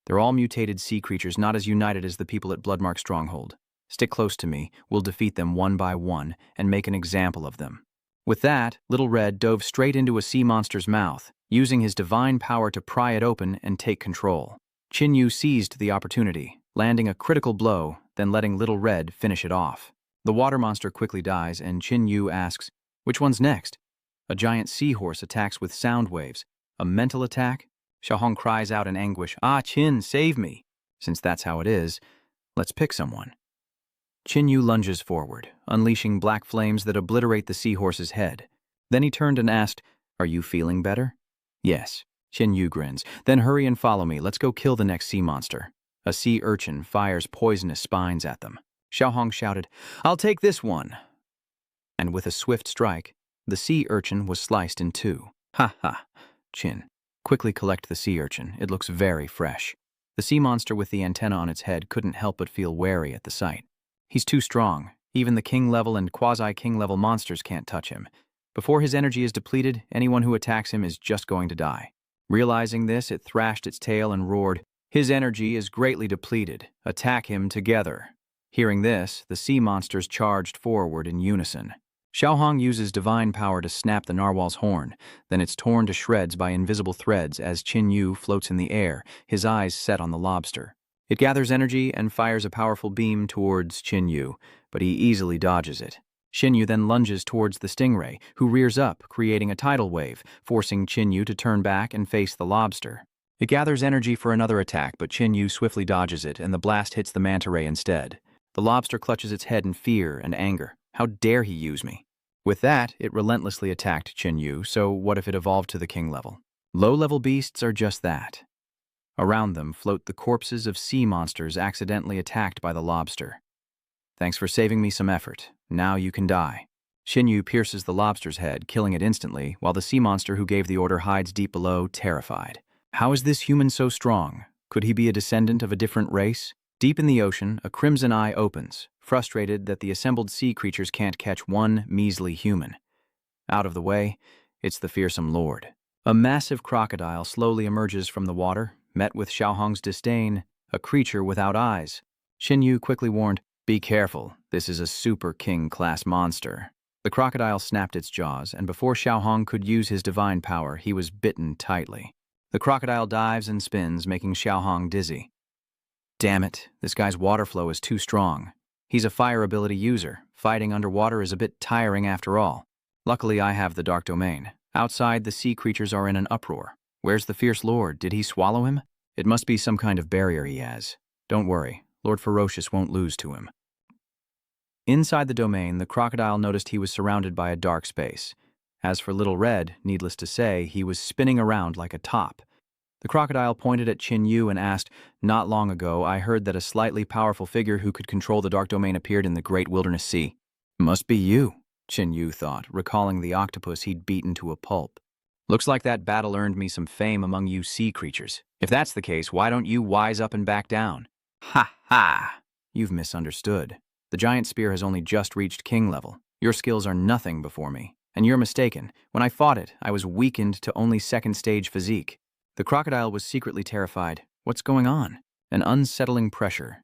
They're all mutated sea creatures, not as united as the people at Bloodmark Stronghold. Stick close to me, we'll defeat them one by one and make an example of them. With that, Little Red dove straight into a sea monster's mouth, using his divine power to pry it open and take control. Qin Yu seized the opportunity, landing a critical blow, then letting Little Red finish it off. The water monster quickly dies, and Qin Yu asks, "Which one's next?" A giant seahorse attacks with sound waves. A mental attack? Xiaohong cries out in anguish, "Ah, Qin, save me!" Since that's how it is, let's pick someone. Qin Yu lunges forward, unleashing black flames that obliterate the seahorse's head. Then he turned and asked, "Are you feeling better?" "Yes." Qin Yu grins. "Then hurry and follow me. Let's go kill the next sea monster." A sea urchin fires poisonous spines at them. Xiaohong shouted, "I'll take this one!" And with a swift strike, the sea urchin was sliced in two. "Ha ha!" Qin, quickly collect the sea urchin. It looks very fresh. The sea monster with the antenna on its head couldn't help but feel wary at the sight. He's too strong. Even the king-level and quasi-king-level monsters can't touch him. Before his energy is depleted, anyone who attacks him is just going to die. Realizing this, it thrashed its tail and roared, "His energy is greatly depleted. Attack him together." Hearing this, the sea monsters charged forward in unison. Xiaohong uses divine power to snap the narwhal's horn, then it's torn to shreds by invisible threads as Qin Yu floats in the air, his eyes set on the lobster. It gathers energy and fires a powerful beam towards Qin Yu, but he easily dodges it. Qin Yu then lunges towards the stingray, who rears up, creating a tidal wave, forcing Qin Yu to turn back and face the lobster. It gathers energy for another attack, but Qin Yu swiftly dodges it, and the blast hits the manta ray instead. The lobster clutches its head in fear and anger. How dare he use me? With that, it relentlessly attacked Qin Yu, so what if it evolved to the king level? Low-level beasts are just that. Around them float the corpses of sea monsters accidentally attacked by the lobster. "Thanks for saving me some effort. Now you can die." Qin Yu pierces the lobster's head, killing it instantly, while the sea monster who gave the order hides deep below, terrified. How is this human so strong? Could he be a descendant of a different race? Deep in the ocean, a crimson eye opens, frustrated that the assembled sea creatures can't catch one measly human. Out of the way, it's the fearsome lord. A massive crocodile slowly emerges from the water, met with Xiaohong's disdain, a creature without eyes. Qin Yu quickly warned, "Be careful, this is a super king-class monster." The crocodile snapped its jaws, and before Xiaohong could use his divine power, he was bitten tightly. The crocodile dives and spins, making Xiaohong dizzy. Damn it, this guy's water flow is too strong. He's a fire ability user. Fighting underwater is a bit tiring after all. Luckily, I have the dark domain. Outside, the sea creatures are in an uproar. Where's the fierce lord? Did he swallow him? It must be some kind of barrier he has. Don't worry, Lord Ferocious won't lose to him. Inside the domain, the crocodile noticed he was surrounded by a dark space. As for Little Red, needless to say, he was spinning around like a top. The crocodile pointed at Qin Yu and asked, "Not long ago, I heard that a slightly powerful figure who could control the dark domain appeared in the great wilderness sea." "Must be you," Qin Yu thought, recalling the octopus he'd beaten to a pulp. "Looks like that battle earned me some fame among you sea creatures. If that's the case, why don't you wise up and back down?" "Ha ha! You've misunderstood. The giant spear has only just reached king level. Your skills are nothing before me. And you're mistaken. When I fought it, I was weakened to only second-stage physique." The crocodile was secretly terrified. What's going on? An unsettling pressure.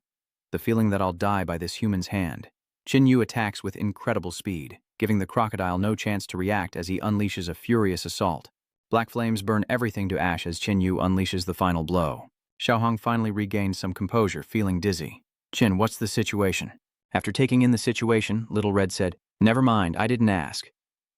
The feeling that I'll die by this human's hand. Qin Yu attacks with incredible speed, giving the crocodile no chance to react as he unleashes a furious assault. Black flames burn everything to ash as Qin Yu unleashes the final blow. Xiaohong finally regained some composure, feeling dizzy. "Qin, what's the situation?" After taking in the situation, Little Red said, "Never mind, I didn't ask."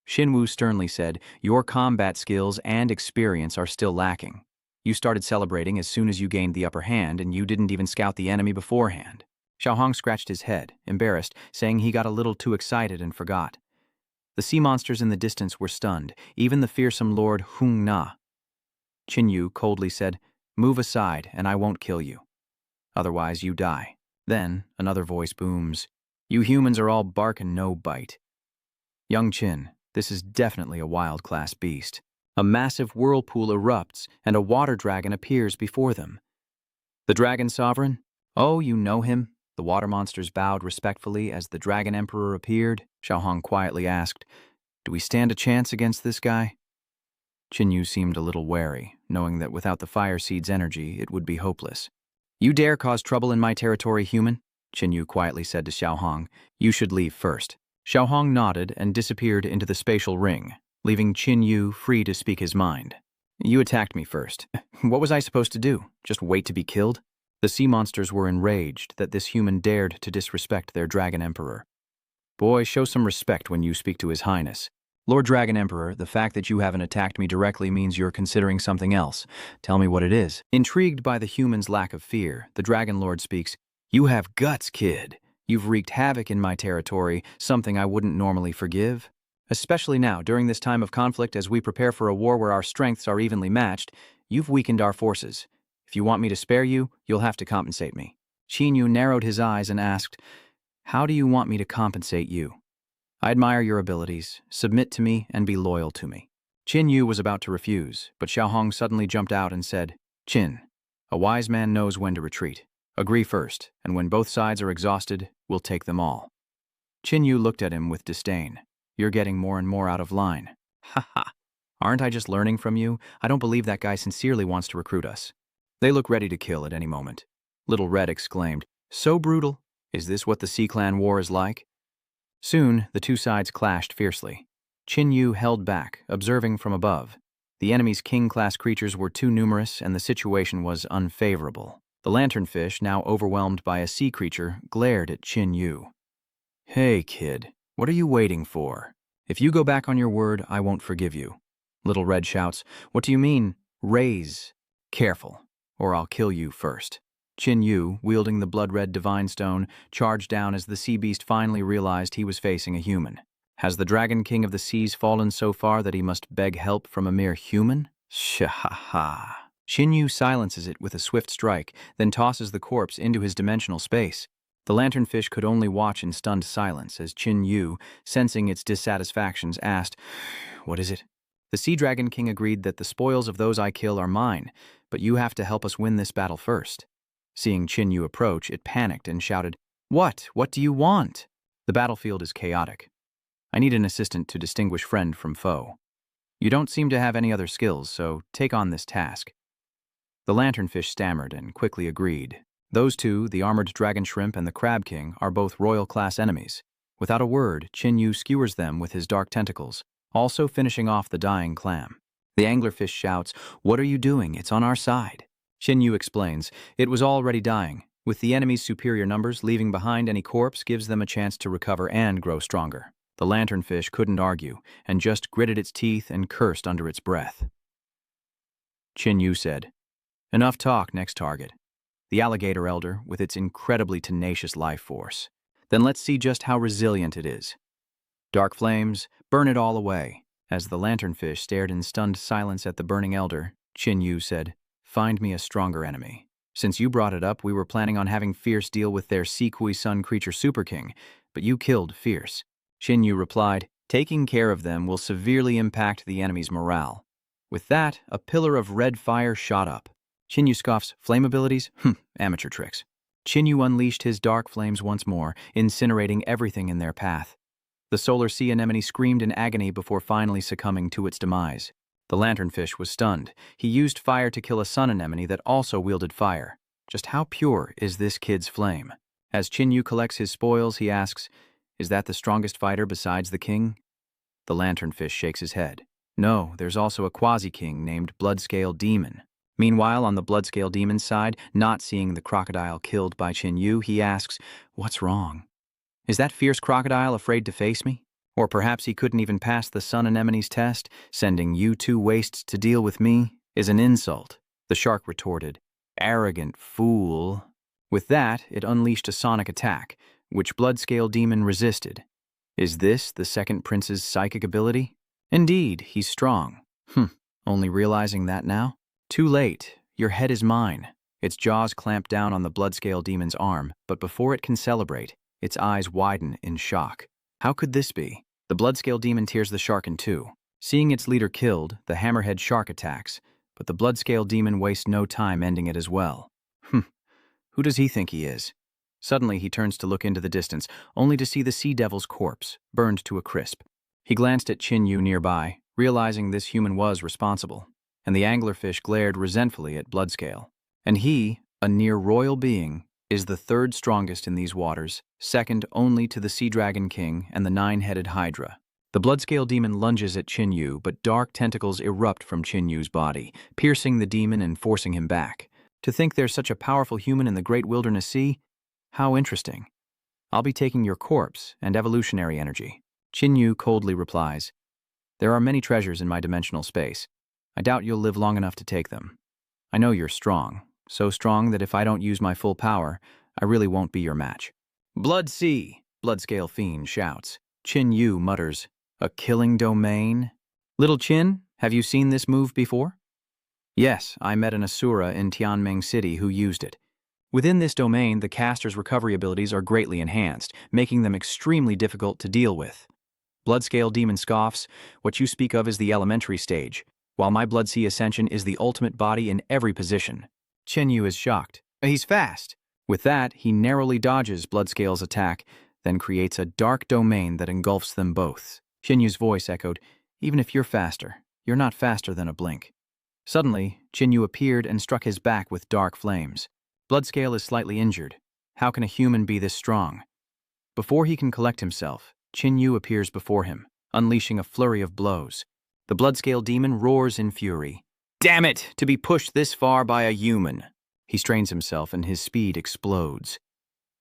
Xin Wu sternly said, "Your combat skills and experience are still lacking. You started celebrating as soon as you gained the upper hand, and you didn't even scout the enemy beforehand." Xiaohong scratched his head, embarrassed, saying he got a little too excited and forgot. The sea monsters in the distance were stunned, even the fearsome Lord Hung Na. Qin Yu coldly said, "Move aside, and I won't kill you. Otherwise, you die." Then, another voice booms, "You humans are all bark and no bite." "Young Qin, this is definitely a wild-class beast." A massive whirlpool erupts, and a water dragon appears before them. "The Dragon Sovereign? Oh, you know him? The water monsters bowed respectfully as the Dragon Emperor appeared. Xiaohong quietly asked, "Do we stand a chance against this guy?" Qinyu seemed a little wary, knowing that without the Fire Seed's energy, it would be hopeless. "You dare cause trouble in my territory, human?" Qinyu quietly said to Xiaohong. "You should leave first." Xiaohong nodded and disappeared into the spatial ring, leaving Qinyu free to speak his mind. "You attacked me first. What was I supposed to do? Just wait to be killed?" The sea monsters were enraged that this human dared to disrespect their Dragon Emperor. "Boy, show some respect when you speak to His Highness." "Lord Dragon Emperor, the fact that you haven't attacked me directly means you're considering something else. Tell me what it is." Intrigued by the human's lack of fear, the Dragon Lord speaks, "You have guts, kid. You've wreaked havoc in my territory, something I wouldn't normally forgive. Especially now, during this time of conflict, as we prepare for a war where our strengths are evenly matched, you've weakened our forces. If you want me to spare you, you'll have to compensate me." Qinyu narrowed his eyes and asked, "How do you want me to compensate you?" "I admire your abilities. Submit to me and be loyal to me." Qinyu was about to refuse, but Xiaohong suddenly jumped out and said, "Qin, a wise man knows when to retreat. Agree first, and when both sides are exhausted, we'll take them all." Qinyu looked at him with disdain. "You're getting more and more out of line." "Ha ha. Aren't I just learning from you? I don't believe that guy sincerely wants to recruit us. They look ready to kill at any moment." Little Red exclaimed, "So brutal? Is this what the Sea Clan War is like?" Soon, the two sides clashed fiercely. Qinyu held back, observing from above. The enemy's king-class creatures were too numerous, and the situation was unfavorable. The lanternfish, now overwhelmed by a sea creature, glared at Qinyu. "Hey, kid, what are you waiting for? If you go back on your word, I won't forgive you." Little Red shouts, "What do you mean, raise? Careful, or I'll kill you first." Qinyu, wielding the blood-red divine stone, charged down as the sea beast finally realized he was facing a human. Has the Dragon King of the Seas fallen so far that he must beg help from a mere human? Shahaha. Qinyu silences it with a swift strike, then tosses the corpse into his dimensional space. The lanternfish could only watch in stunned silence as Qinyu, sensing its dissatisfactions, asked, "What is it?" "The Sea Dragon King agreed that the spoils of those I kill are mine, but you have to help us win this battle first." Seeing Qinyu approach, it panicked and shouted, "What? What do you want?" "The battlefield is chaotic. I need an assistant to distinguish friend from foe. You don't seem to have any other skills, so take on this task." The lanternfish stammered and quickly agreed. Those two, the armored dragon shrimp and the crab king, are both royal-class enemies. Without a word, Qinyu skewers them with his dark tentacles, also finishing off the dying clam. The anglerfish shouts, "What are you doing? It's on our side." Qinyu explains, "It was already dying. With the enemy's superior numbers, leaving behind any corpse gives them a chance to recover and grow stronger." The lanternfish couldn't argue, and just gritted its teeth and cursed under its breath. Qinyu said, "Enough talk, next target." The alligator elder, with its incredibly tenacious life force. "Then let's see just how resilient it is." "Dark flames, burn it all away." As the lanternfish stared in stunned silence at the burning elder, Qinyu said, "Find me a stronger enemy. Since you brought it up, we were planning on having Fierce deal with their Sikui Sun creature Super King, but you killed Fierce." Qinyu replied, "Taking care of them will severely impact the enemy's morale." With that, a pillar of red fire shot up. Qinyu scoffs, "Flame abilities? Amateur tricks." Qinyu unleashed his dark flames once more, incinerating everything in their path. The solar sea anemone screamed in agony before finally succumbing to its demise. The lanternfish was stunned. He used fire to kill a sun anemone that also wielded fire. Just how pure is this kid's flame? As Qinyu collects his spoils, he asks, "Is that the strongest fighter besides the king?" The lanternfish shakes his head. "No, there's also a quasi-king named Bloodscale Demon." Meanwhile, on the Bloodscale Demon's side, not seeing the crocodile killed by Qinyu, he asks, "What's wrong? Is that fierce crocodile afraid to face me? Or perhaps he couldn't even pass the sun anemone's test. Sending you two wastes to deal with me is an insult." The shark retorted, "Arrogant fool." With that, it unleashed a sonic attack, which Bloodscale Demon resisted. Is this the second prince's psychic ability? Indeed, he's strong. Only realizing that now? Too late. Your head is mine. Its jaws clamp down on the Bloodscale Demon's arm, but before it can celebrate, its eyes widen in shock. How could this be? The Bloodscale Demon tears the shark in two. Seeing its leader killed, the hammerhead shark attacks, but the Bloodscale Demon wastes no time ending it as well. Who does he think he is? Suddenly, he turns to look into the distance, only to see the sea devil's corpse, burned to a crisp. He glanced at Qin Yu nearby, realizing this human was responsible, and the anglerfish glared resentfully at Bloodscale. And he, a near-royal being, is the third strongest in these waters, second only to the Sea Dragon King and the nine-headed Hydra. The Bloodscale demon lunges at Qin Yu, but dark tentacles erupt from Qin Yu's body, piercing the demon and forcing him back. To think there's such a powerful human in the great wilderness sea? How interesting. I'll be taking your corpse and evolutionary energy. Qin Yu coldly replies, there are many treasures in my dimensional space. I doubt you'll live long enough to take them. I know you're strong, so strong that if I don't use my full power, I really won't be your match. Blood Sea, Bloodscale Fiend shouts. Qin Yu mutters, a killing domain? Little Qin, have you seen this move before? Yes, I met an Asura in Tianming City who used it. Within this domain, the caster's recovery abilities are greatly enhanced, making them extremely difficult to deal with. Bloodscale Demon scoffs, what you speak of is the elementary stage, while my Blood Sea Ascension is the ultimate body in every position. Qin Yu is shocked. He's fast. With that, he narrowly dodges Bloodscale's attack, then creates a dark domain that engulfs them both. Qin Yu's voice echoed, even if you're faster, you're not faster than a blink. Suddenly, Qin Yu appeared and struck his back with dark flames. Bloodscale is slightly injured. How can a human be this strong? Before he can collect himself, Qin Yu appears before him, unleashing a flurry of blows. The Bloodscale demon roars in fury. Damn it, to be pushed this far by a human! He strains himself and his speed explodes.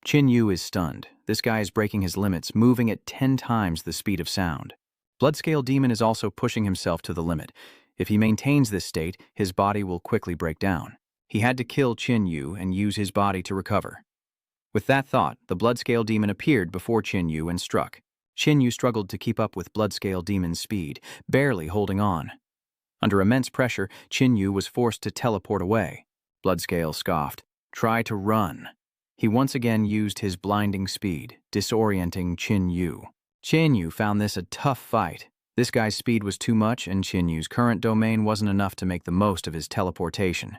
Qin Yu is stunned. This guy is breaking his limits, moving at 10 times the speed of sound. Bloodscale demon is also pushing himself to the limit. If he maintains this state, his body will quickly break down. He had to kill Qin Yu and use his body to recover. With that thought, the Bloodscale demon appeared before Qin Yu and struck. Qin Yu struggled to keep up with Bloodscale demon's speed, barely holding on. Under immense pressure, Qin Yu was forced to teleport away. Bloodscale scoffed. Try to run. He once again used his blinding speed, disorienting Qin Yu. Qin Yu found this a tough fight. This guy's speed was too much, and Qin Yu's current domain wasn't enough to make the most of his teleportation.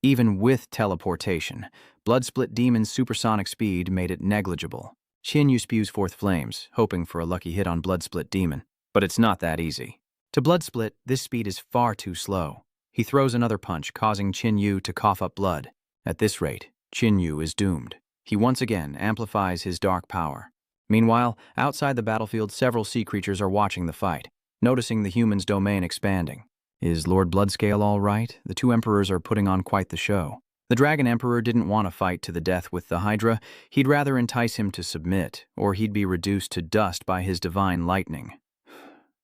Even with teleportation, Bloodsplit Demon's supersonic speed made it negligible. Qin Yu spews forth flames, hoping for a lucky hit on Bloodsplit Demon. But it's not that easy. To Bloodsplit, this speed is far too slow. He throws another punch, causing Qin Yu to cough up blood. At this rate, Qin Yu is doomed. He once again amplifies his dark power. Meanwhile, outside the battlefield, several sea creatures are watching the fight, noticing the human's domain expanding. Is Lord Bloodscale all right? The two emperors are putting on quite the show. The Dragon Emperor didn't want to fight to the death with the Hydra. He'd rather entice him to submit, or he'd be reduced to dust by his divine lightning.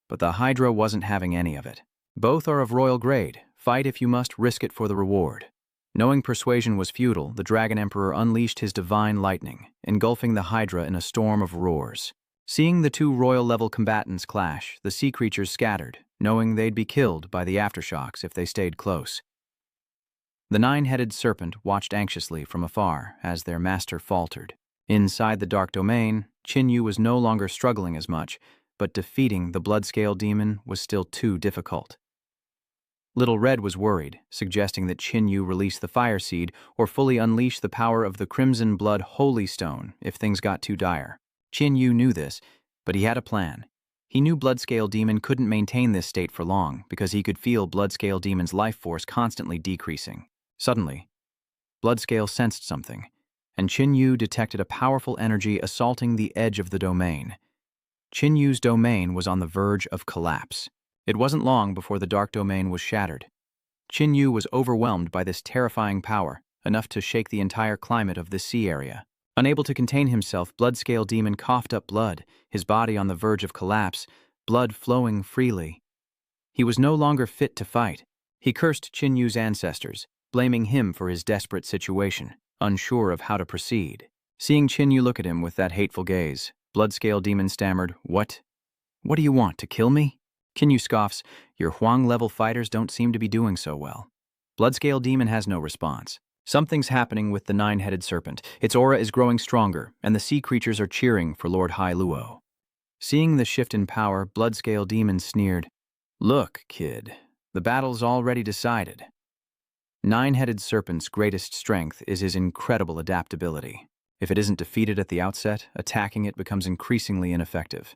But the Hydra wasn't having any of it. Both are of royal grade. Fight if you must, risk it for the reward. Knowing persuasion was futile, the Dragon Emperor unleashed his divine lightning, engulfing the Hydra in a storm of roars. Seeing the two royal-level combatants clash, the sea creatures scattered, knowing they'd be killed by the aftershocks if they stayed close. The nine-headed serpent watched anxiously from afar as their master faltered. Inside the dark domain, Qin Yu was no longer struggling as much, but defeating the Bloodscale demon was still too difficult. Little Red was worried, suggesting that Qin Yu release the Fire Seed or fully unleash the power of the Crimson Blood Holy Stone if things got too dire. Qin Yu knew this, but he had a plan. He knew Bloodscale Demon couldn't maintain this state for long because he could feel Bloodscale Demon's life force constantly decreasing. Suddenly, Bloodscale sensed something, and Qin Yu detected a powerful energy assaulting the edge of the domain. Qin Yu's domain was on the verge of collapse. It wasn't long before the dark domain was shattered. Qin Yu was overwhelmed by this terrifying power, enough to shake the entire climate of the sea area. Unable to contain himself, Bloodscale Demon coughed up blood, his body on the verge of collapse, blood flowing freely. He was no longer fit to fight. He cursed Qin Yu's ancestors, blaming him for his desperate situation, unsure of how to proceed. Seeing Qin Yu look at him with that hateful gaze, Bloodscale Demon stammered, What do you want, to kill me? Qin Yu scoffs, your Huang-level fighters don't seem to be doing so well. Bloodscale Demon has no response. Something's happening with the nine-headed serpent. Its aura is growing stronger, and the sea creatures are cheering for Lord Hai Luo. Seeing the shift in power, Bloodscale Demon sneered, Look, kid, the battle's already decided. Nine-headed serpent's greatest strength is his incredible adaptability. If it isn't defeated at the outset, attacking it becomes increasingly ineffective,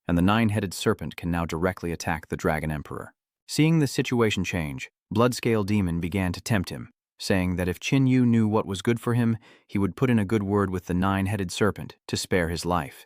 and the nine-headed serpent can now directly attack the Dragon Emperor. Seeing the situation change, Bloodscale Demon began to tempt him, saying that if Qin Yu knew what was good for him, he would put in a good word with the nine-headed serpent to spare his life.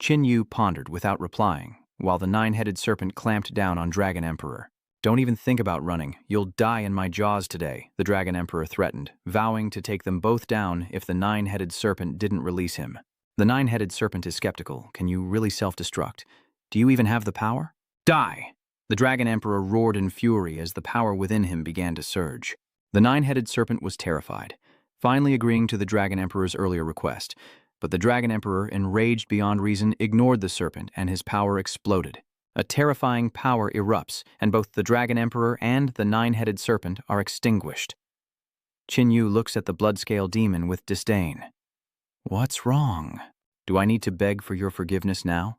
Qin Yu pondered without replying, while the nine-headed serpent clamped down on Dragon Emperor. "Don't even think about running. You'll die in my jaws today," the Dragon Emperor threatened, vowing to take them both down if the nine-headed serpent didn't release him. The nine-headed serpent is skeptical. "Can you really self-destruct? Do you even have the power? Die!" The Dragon Emperor roared in fury as the power within him began to surge. The nine-headed serpent was terrified, finally agreeing to the Dragon Emperor's earlier request. But the Dragon Emperor, enraged beyond reason, ignored the serpent, and his power exploded. A terrifying power erupts, and both the Dragon Emperor and the nine-headed serpent are extinguished. Qin Yu looks at the Bloodscale Demon with disdain. "What's wrong? Do I need to beg for your forgiveness now?"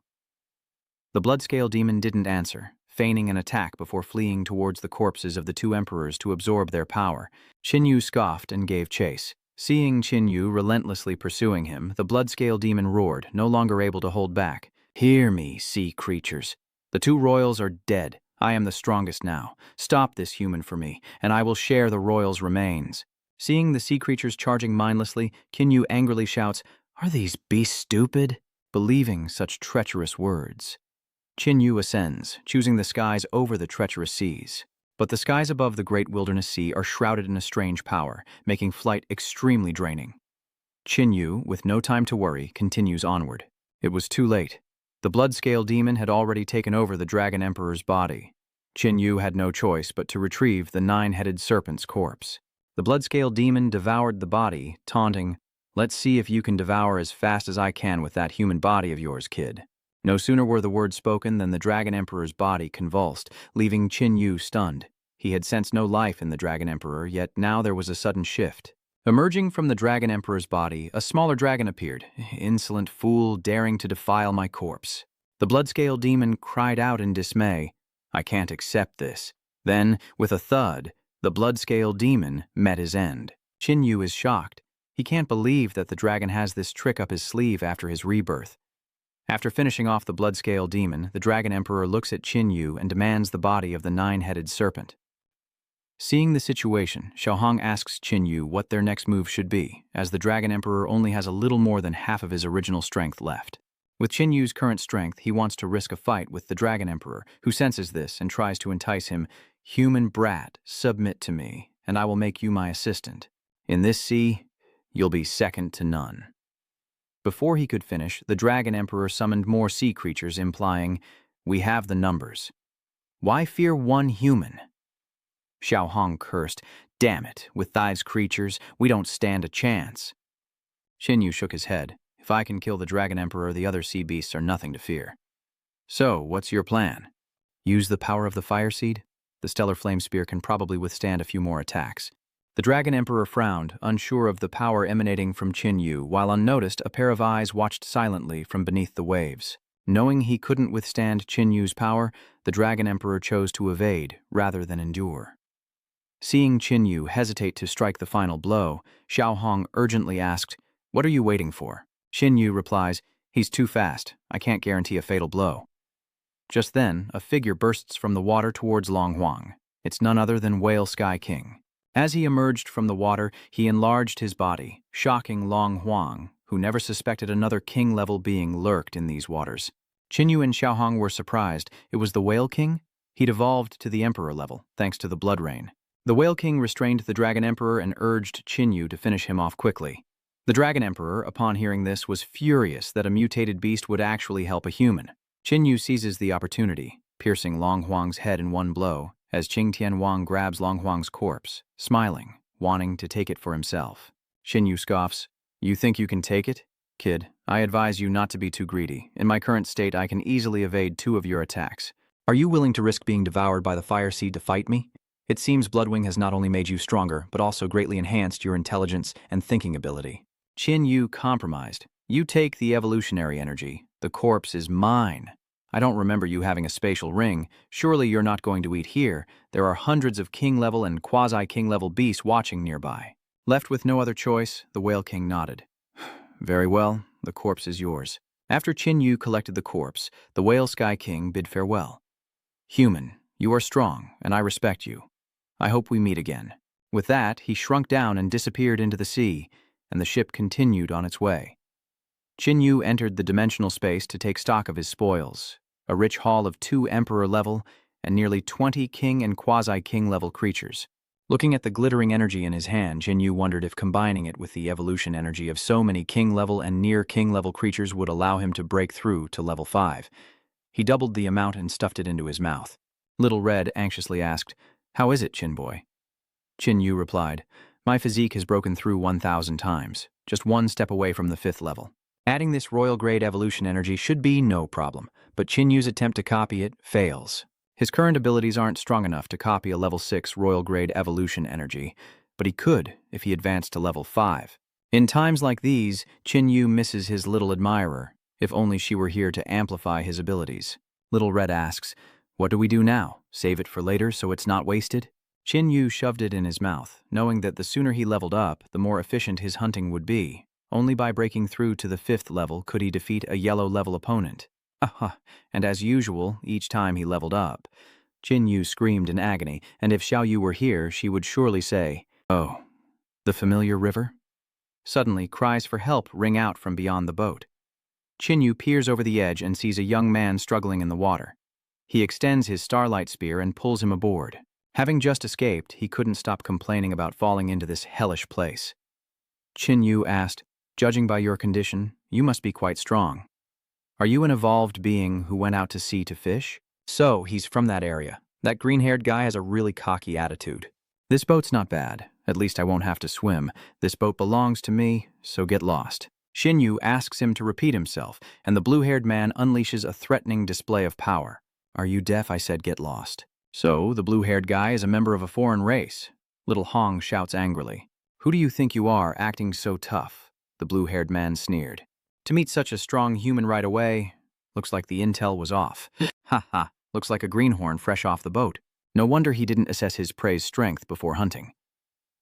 The Bloodscale Demon didn't answer, feigning an attack before fleeing towards the corpses of the two emperors to absorb their power. Qin Yu scoffed and gave chase. Seeing Qin Yu relentlessly pursuing him, the Bloodscale Demon roared, no longer able to hold back. "Hear me, sea creatures. The two royals are dead. I am the strongest now. Stop this human for me, and I will share the royals' remains." Seeing the sea creatures charging mindlessly, Qin Yu angrily shouts, "Are these beasts stupid?" Believing such treacherous words, Qin Yu ascends, choosing the skies over the treacherous seas. But the skies above the great wilderness sea are shrouded in a strange power, making flight extremely draining. Qin Yu, with no time to worry, continues onward. It was too late. The Bloodscale Demon had already taken over the Dragon Emperor's body. Qin Yu had no choice but to retrieve the nine-headed serpent's corpse. The Bloodscale Demon devoured the body, taunting, "Let's see if you can devour as fast as I can with that human body of yours, kid." No sooner were the words spoken than the Dragon Emperor's body convulsed, leaving Qin Yu stunned. He had sensed no life in the Dragon Emperor, yet now there was a sudden shift. Emerging from the Dragon Emperor's body, a smaller dragon appeared. "Insolent fool, daring to defile my corpse." The Bloodscale Demon cried out in dismay, "I can't accept this." Then, with a thud, the Bloodscale Demon met his end. Qin Yu is shocked. He can't believe that the dragon has this trick up his sleeve after his rebirth. After finishing off the Bloodscale Demon, the Dragon Emperor looks at Qin Yu and demands the body of the nine-headed serpent. Seeing the situation, Xiaohong asks Qin Yu what their next move should be, as the Dragon Emperor only has a little more than half of his original strength left. With Qin Yu's current strength, he wants to risk a fight with the Dragon Emperor, who senses this and tries to entice him. "Human brat, submit to me, and I will make you my assistant. In this sea, you'll be second to none." Before he could finish, the Dragon Emperor summoned more sea creatures, implying, "We have the numbers. Why fear one human?" Xiaohong cursed, "Damn it, with those creatures, we don't stand a chance." Qin Yu shook his head. "If I can kill the Dragon Emperor, the other sea beasts are nothing to fear." "So, what's your plan? Use the power of the fire seed? The stellar flame spear can probably withstand a few more attacks." The Dragon Emperor frowned, unsure of the power emanating from Qin Yu, while unnoticed, a pair of eyes watched silently from beneath the waves. Knowing he couldn't withstand Qin Yu's power, the Dragon Emperor chose to evade rather than endure. Seeing Qin Yu hesitate to strike the final blow, Xiaohong urgently asked, "What are you waiting for?" Qin Yu replies, "He's too fast. I can't guarantee a fatal blow." Just then, a figure bursts from the water towards Long Huang. It's none other than Whale Sky King. As he emerged from the water, he enlarged his body, shocking Long Huang, who never suspected another king-level being lurked in these waters. Qin Yu and Xiaohong were surprised. It was the Whale King? He'd evolved to the Emperor level, thanks to the Blood Rain. The Whale King restrained the Dragon Emperor and urged Qin Yu to finish him off quickly. The Dragon Emperor, upon hearing this, was furious that a mutated beast would actually help a human. Qin Yu seizes the opportunity, piercing Long Huang's head in one blow, as Qing Tian Wang grabs Long Huang's corpse, smiling, wanting to take it for himself. Qin Yu scoffs, "You think you can take it? Kid, I advise you not to be too greedy. In my current state, I can easily evade 2 of your attacks. Are you willing to risk being devoured by the fire seed to fight me? It seems Bloodwing has not only made you stronger, but also greatly enhanced your intelligence and thinking ability." Qin Yu compromised. "You take the evolutionary energy. The corpse is mine. I don't remember you having a spatial ring. Surely you're not going to eat here. There are hundreds of king-level and quasi-king-level beasts watching nearby." Left with no other choice, the Whale King nodded. Very well, the corpse is yours. After Qin Yu collected the corpse, the Whale Sky King bid farewell. Human, you are strong, and I respect you. I hope we meet again. With that, he shrunk down and disappeared into the sea, and the ship continued on its way. Qin Yu entered the dimensional space to take stock of his spoils, a rich haul of 2 Emperor-level and nearly 20 King and Quasi-King level creatures. Looking at the glittering energy in his hand, Qin Yu wondered if combining it with the evolution energy of so many King-level and near-King-level creatures would allow him to break through to level 5. He doubled the amount and stuffed it into his mouth. Little Red anxiously asked, "How is it, Qin Boy?" Qin Yu replied, "My physique has broken through 1,000 times, just 1 step away from the 5th level. Adding this royal-grade evolution energy should be no problem, but Qin Yu's attempt to copy it fails. His current abilities aren't strong enough to copy a level 6 royal-grade evolution energy, but he could if he advanced to level 5. In times like these, Qin Yu misses his little admirer, if only she were here to amplify his abilities. Little Red asks, "What do we do now? Save it for later so it's not wasted?" Qin Yu shoved it in his mouth, knowing that the sooner he leveled up, the more efficient his hunting would be. Only by breaking through to the 5th level could he defeat a yellow-level opponent. Aha! And as usual, each time he leveled up, Qin Yu screamed in agony, and if Xiao Yu were here, she would surely say, "Oh, the familiar river?" Suddenly, cries for help ring out from beyond the boat. Qin Yu peers over the edge and sees a young man struggling in the water. He extends his starlight spear and pulls him aboard. Having just escaped, he couldn't stop complaining about falling into this hellish place. Qin Yu asked, "Judging by your condition, you must be quite strong. Are you an evolved being who went out to sea to fish?" "So, he's from that area. That green-haired guy has a really cocky attitude." "This boat's not bad. At least I won't have to swim. This boat belongs to me, so get lost." Qin Yu asks him to repeat himself, and the blue-haired man unleashes a threatening display of power. "Are you deaf? I said get lost." "So, the blue-haired guy is a member of a foreign race." Little Hong shouts angrily. "Who do you think you are, acting so tough?" The blue-haired man sneered. "To meet such a strong human right away, looks like the intel was off." "Ha ha, looks like a greenhorn fresh off the boat. No wonder he didn't assess his prey's strength before hunting."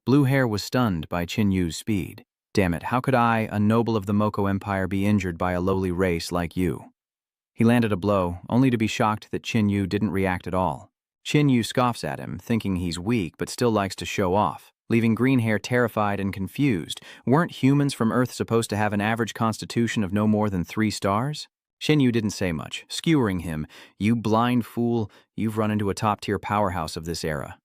Blue Hair was stunned by Qin Yu's speed. "Damn it, how could I, a noble of the Moko Empire, be injured by a lowly race like you?" He landed a blow, only to be shocked that Qin Yu didn't react at all. Qin Yu scoffs at him, thinking he's weak but still likes to show off, leaving Green Hair terrified and confused. Weren't humans from Earth supposed to have an average constitution of no more than 3 stars? Qin Yu didn't say much, skewering him. "You blind fool, you've run into a top-tier powerhouse of this era."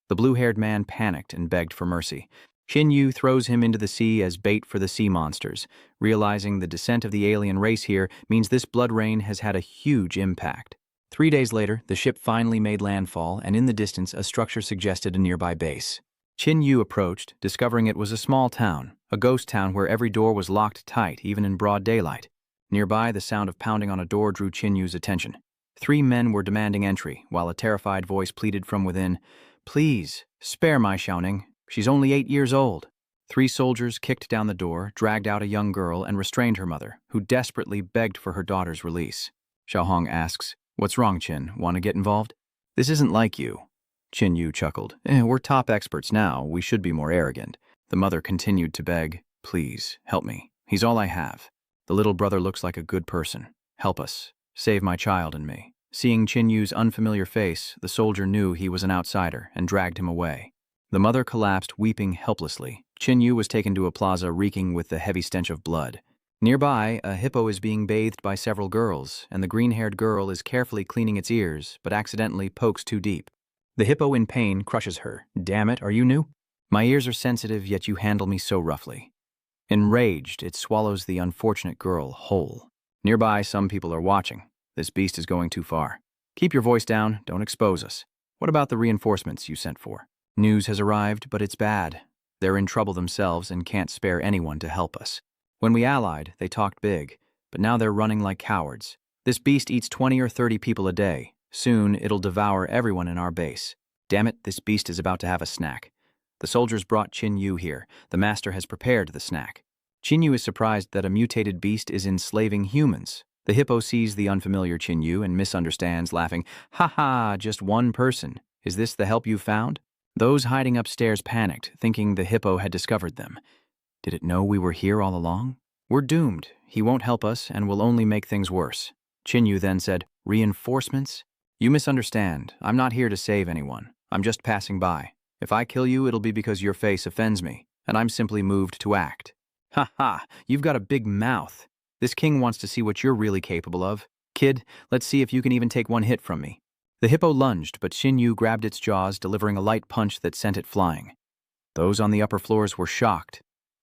The blue-haired man panicked and begged for mercy. Qin Yu throws him into the sea as bait for the sea monsters, realizing the descent of the alien race here means this blood rain has had a huge impact. 3 days later, the ship finally made landfall, and in the distance, a structure suggested a nearby base. Qin Yu approached, discovering it was a small town, a ghost town where every door was locked tight, even in broad daylight. Nearby, the sound of pounding on a door drew Qin Yu's attention. 3 men were demanding entry, while a terrified voice pleaded from within, "Please, spare my Xiaoning. She's only 8 years old." 3 soldiers kicked down the door, dragged out a young girl, and restrained her mother, who desperately begged for her daughter's release. Xiaohong asks, "What's wrong, Qin? Want to get involved?" "This isn't like you." Qin Yu chuckled. We're top experts now. We should be more arrogant." The mother continued to beg, "Please, help me. He's all I have. The little brother looks like a good person. Help us. Save my child and me." Seeing Qin Yu's unfamiliar face, the soldier knew he was an outsider and dragged him away. The mother collapsed, weeping helplessly. Qin Yu was taken to a plaza reeking with the heavy stench of blood. Nearby, a hippo is being bathed by several girls, and the green-haired girl is carefully cleaning its ears, but accidentally pokes too deep. The hippo in pain crushes her. "Damn it, are you new? My ears are sensitive, yet you handle me so roughly." Enraged, it swallows the unfortunate girl whole. Nearby, some people are watching. This beast is going too far. "Keep your voice down, don't expose us. What about the reinforcements you sent for?" "News has arrived, but it's bad. They're in trouble themselves and can't spare anyone to help us. When we allied, they talked big, but now they're running like cowards. This beast eats 20 or 30 people a day. Soon, it'll devour everyone in our base. Damn it, this beast is about to have a snack." The soldiers brought Qin Yu here. The master has prepared the snack. Qin Yu is surprised that a mutated beast is enslaving humans. The hippo sees the unfamiliar Qin Yu and misunderstands, laughing, "Ha ha, just one person. Is this the help you found?" Those hiding upstairs panicked, thinking the hippo had discovered them. Did it know we were here all along? We're doomed. He won't help us and will only make things worse. Chinyu then said, Reinforcements? You misunderstand. I'm not here to save anyone. I'm just passing by. If I kill you, it'll be because your face offends me, and I'm simply moved to act. Ha ha, you've got a big mouth. This king wants to see what you're really capable of. Kid, let's see if you can even take one hit from me. The hippo lunged, but Chinyu grabbed its jaws, delivering a light punch that sent it flying. Those on the upper floors were shocked.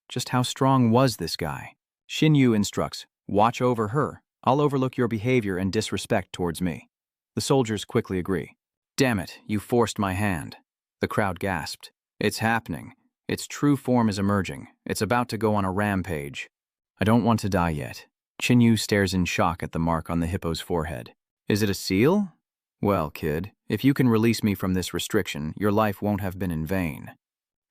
Just how strong was this guy? Chinyu instructs, watch over her. I'll overlook your behavior and disrespect towards me. The soldiers quickly agree. Damn it, you forced my hand. The crowd gasped. It's happening. Its true form is emerging. It's about to go on a rampage. I don't want to die yet. Chinyu stares in shock at the mark on the hippo's forehead. Is it a seal? Well, kid, if you can release me from this restriction, your life won't have been in vain.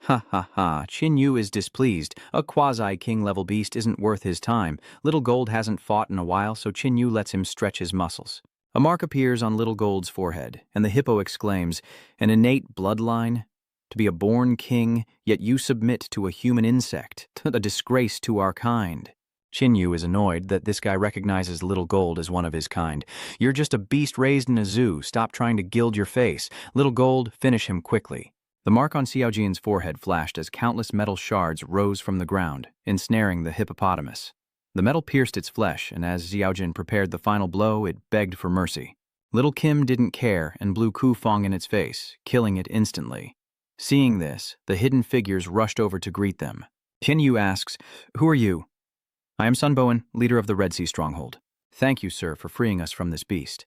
Ha ha ha, Chinyu is displeased. A quasi-king-level beast isn't worth his time. Little Gold hasn't fought in a while, so Chinyu lets him stretch his muscles. A mark appears on Little Gold's forehead, and the hippo exclaims, an innate bloodline? To be a born king, yet you submit to a human insect, a disgrace to our kind. Chinyu is annoyed that this guy recognizes Little Gold as one of his kind. You're just a beast raised in a zoo. Stop trying to gild your face. Little Gold, finish him quickly. The mark on Xiaojian's forehead flashed as countless metal shards rose from the ground, ensnaring the hippopotamus. The metal pierced its flesh, and as Xiaojin prepared the final blow, it begged for mercy. Little Kim didn't care and blew Kufong in its face, killing it instantly. Seeing this, the hidden figures rushed over to greet them. Chinyu asks, Who are you? I am Sun Bowen, leader of the Red Sea Stronghold. Thank you, sir, for freeing us from this beast.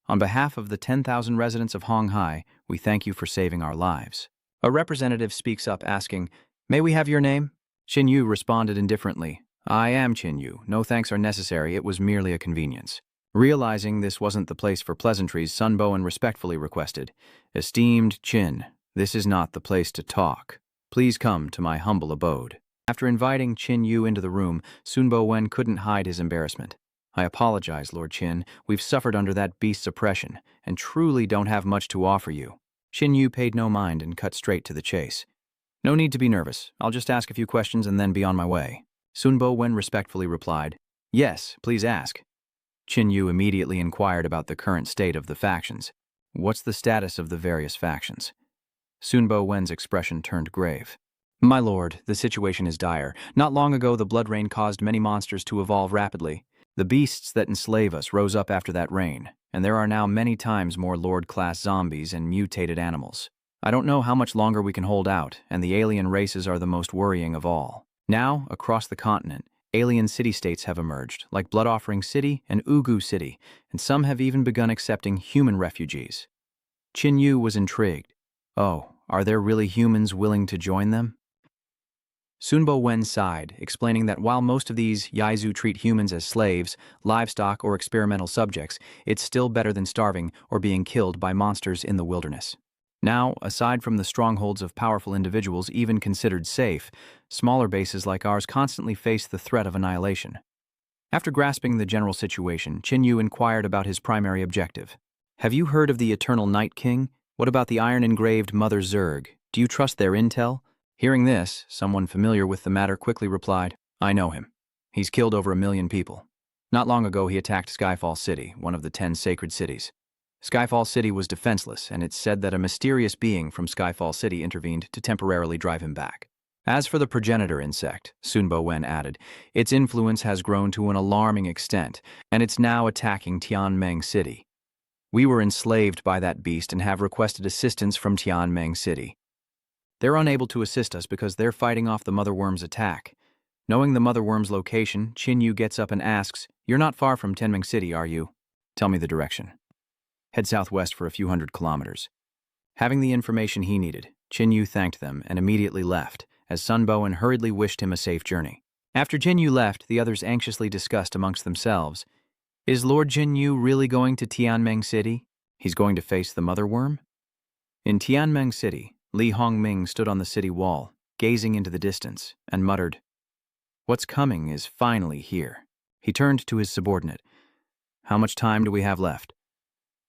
On behalf of the 10,000 residents of Honghai, we thank you for saving our lives. A representative speaks up asking, May we have your name? Chinyu responded indifferently, I am Chinyu. No thanks are necessary. It was merely a convenience. Realizing this wasn't the place for pleasantries, Sun Bowen respectfully requested, Esteemed Chin, this is not the place to talk. Please come to my humble abode. After inviting Chinyu into the room, Sun Bowen couldn't hide his embarrassment. I apologize, Lord Chin. We've suffered under that beast's oppression, and truly don't have much to offer you. Chinyu paid no mind and cut straight to the chase. No need to be nervous. I'll just ask a few questions and then be on my way. Sun Bowen respectfully replied, Yes, please ask. Chinyu immediately inquired about the current state of the factions. What's the status of the various factions? Sun Bowen's expression turned grave. My lord, the situation is dire. Not long ago, the blood rain caused many monsters to evolve rapidly. The beasts that enslave us rose up after that rain, and there are now many times more Lord-class zombies and mutated animals. I don't know how much longer we can hold out, and the alien races are the most worrying of all. Now, across the continent, alien city-states have emerged, like Blood Offering City and Ugu City, and some have even begun accepting human refugees. Chinyu was intrigued. Oh, are there really humans willing to join them? Sun Bowen sighed, explaining that while most of these Yaizu treat humans as slaves, livestock, or experimental subjects, it's still better than starving or being killed by monsters in the wilderness. Now, aside from the strongholds of powerful individuals even considered safe, smaller bases like ours constantly face the threat of annihilation. After grasping the general situation, Chinyu inquired about his primary objective. Have you heard of the Eternal Night King? What about the iron-engraved Mother Zerg? Do you trust their intel? Hearing this, someone familiar with the matter quickly replied, I know him. He's killed over 1 million people. Not long ago, he attacked Skyfall City, one of the 10 sacred cities. Skyfall City was defenseless, and it's said that a mysterious being from Skyfall City intervened to temporarily drive him back. As for the progenitor insect, Sun Bowen added, its influence has grown to an alarming extent, and it's now attacking Tianmeng City. We were enslaved by that beast and have requested assistance from Tianmeng City. They're unable to assist us because they're fighting off the motherworm's attack. Knowing the motherworm's location, Chinyu gets up and asks, You're not far from Tianmeng City, are you? Tell me the direction. Head southwest for a few hundred kilometers. Having the information he needed, Chinyu thanked them and immediately left, as Sun Bowen hurriedly wished him a safe journey. After Chinyu left, the others anxiously discussed amongst themselves, Is Lord Chinyu really going to Tianmeng City? He's going to face the motherworm? In Tianmeng City, Li Hongming stood on the city wall, gazing into the distance, and muttered, What's coming is finally here. He turned to his subordinate. How much time do we have left?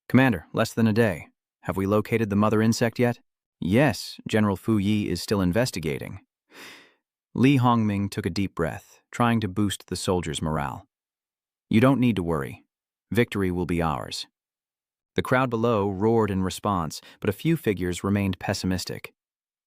Commander, less than a day. Have we located the mother insect yet? Yes, General Fu Yi is still investigating. Li Hongming took a deep breath, trying to boost the soldiers' morale. You don't need to worry. Victory will be ours. The crowd below roared in response, but a few figures remained pessimistic.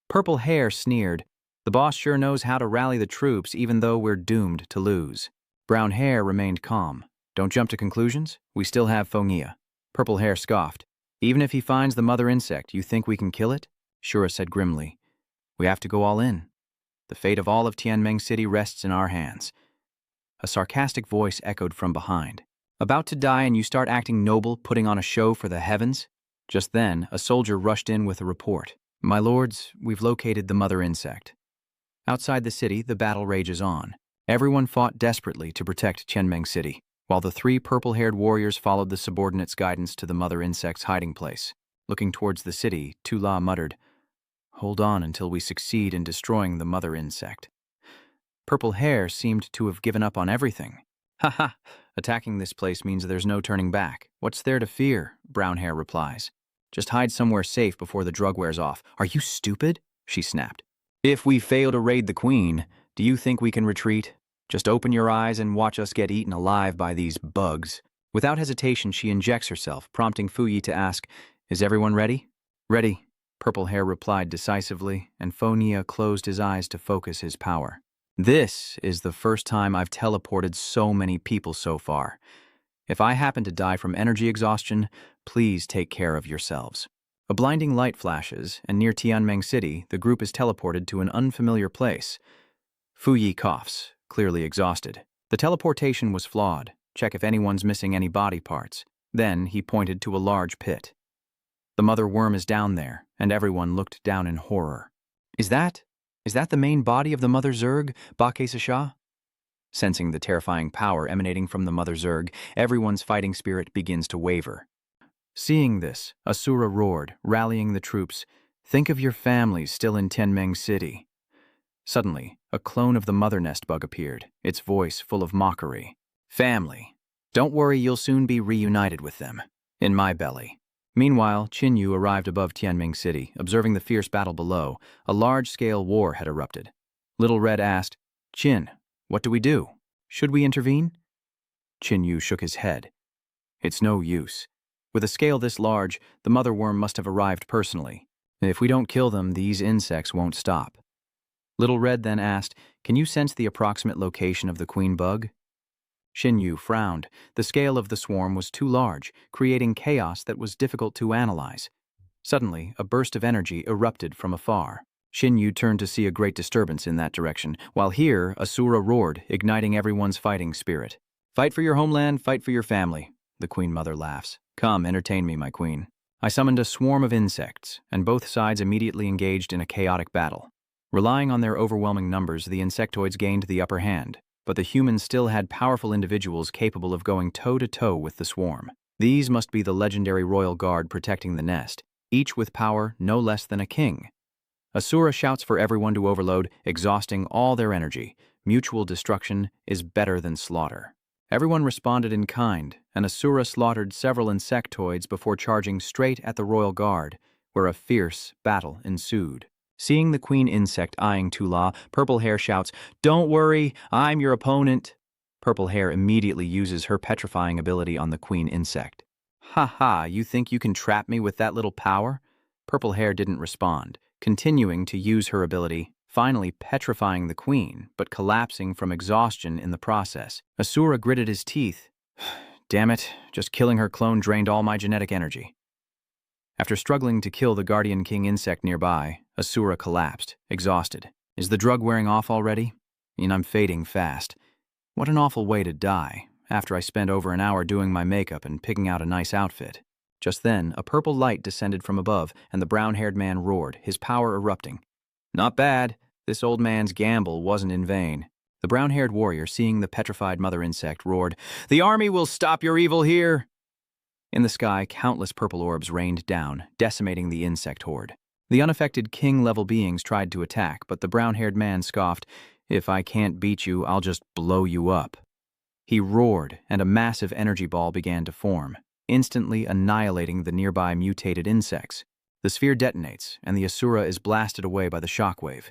Purple Hair sneered, "The boss sure knows how to rally the troops even though we're doomed to lose." Brown Hair remained calm. "Don't jump to conclusions. We still have Fongia." Purple Hair scoffed. "Even if he finds the mother insect, you think we can kill it?" Shura said grimly. "We have to go all in. The fate of all of Tianming City rests in our hands." A sarcastic voice echoed from behind. "About to die and you start acting noble, putting on a show for the heavens?" Just then, a soldier rushed in with a report. "My lords, we've located the mother insect." Outside the city, the battle rages on. Everyone fought desperately to protect Tianming City, while the three purple-haired warriors followed the subordinates' guidance to the mother insect's hiding place. Looking towards the city, Tula muttered, "Hold on until we succeed in destroying the mother insect." Purple Hair seemed to have given up on everything. "Ha ha! Attacking this place means there's no turning back. What's there to fear?" Brown Hair replies. "Just hide somewhere safe before the drug wears off." "Are you stupid?" she snapped. "If we fail to raid the queen, do you think we can retreat? Just open your eyes and watch us get eaten alive by these bugs." Without hesitation, she injects herself, prompting Fuyi to ask, "Is everyone ready?" "Ready," Purple Hair replied decisively, and Fonia closed his eyes to focus his power. "This is the first time I've teleported so many people so far. If I happen to die from energy exhaustion, please take care of yourselves." A blinding light flashes, and near Tianming City, the group is teleported to an unfamiliar place. Fuyi coughs, clearly exhausted. The teleportation was flawed. Check if anyone's missing any body parts. Then he pointed to a large pit. The mother worm is down there, and everyone looked down in horror. Is that the main body of the Mother Zerg, Bakesasha?" Sensing the terrifying power emanating from the Mother Zerg, everyone's fighting spirit begins to waver. Seeing this, Asura roared, rallying the troops, "Think of your families still in Tianming City." Suddenly, a clone of the mother nest bug appeared, its voice full of mockery. "Family. Don't worry, you'll soon be reunited with them. In my belly." Meanwhile, Qinyu arrived above Tianming City, observing the fierce battle below. A large-scale war had erupted. Little Red asked, "Qin, what do we do? Should we intervene?" Qinyu shook his head. "It's no use. With a scale this large, the mother worm must have arrived personally. If we don't kill them, these insects won't stop." Little Red then asked, "Can you sense the approximate location of the queen bug?" Xinyu frowned. The scale of the swarm was too large, creating chaos that was difficult to analyze. Suddenly, a burst of energy erupted from afar. Xinyu turned to see a great disturbance in that direction, while here, Asura roared, igniting everyone's fighting spirit. "Fight for your homeland, fight for your family," the Queen Mother laughs. "Come, entertain me, my queen." I summoned a swarm of insects, and both sides immediately engaged in a chaotic battle. Relying on their overwhelming numbers, the insectoids gained the upper hand, but the humans still had powerful individuals capable of going toe-to-toe with the swarm. These must be the legendary royal guard protecting the nest, each with power no less than a king. Asura shouts for everyone to overload, exhausting all their energy. Mutual destruction is better than slaughter. Everyone responded in kind, and Asura slaughtered several insectoids before charging straight at the royal guard, where a fierce battle ensued. Seeing the queen insect eyeing Tula, Purple Hair shouts, "Don't worry, I'm your opponent." Purple Hair immediately uses her petrifying ability on the queen insect. "Ha ha, you think you can trap me with that little power?" Purple Hair didn't respond, continuing to use her ability, finally petrifying the queen, but collapsing from exhaustion in the process. Asura gritted his teeth. "Damn it, just killing her clone drained all my genetic energy." After struggling to kill the Guardian King insect nearby, Asura collapsed, exhausted. "Is the drug wearing off already? I'm fading fast. What an awful way to die, after I spent over an hour doing my makeup and picking out a nice outfit." Just then, a purple light descended from above, and the brown-haired man roared, his power erupting. "Not bad. This old man's gamble wasn't in vain." The brown-haired warrior, seeing the petrified mother insect, roared, "The army will stop your evil here!" In the sky, countless purple orbs rained down, decimating the insect horde. The unaffected king-level beings tried to attack, but the brown-haired man scoffed, "If I can't beat you, I'll just blow you up." He roared, and a massive energy ball began to form, instantly annihilating the nearby mutated insects. The sphere detonates, and the Asura is blasted away by the shockwave.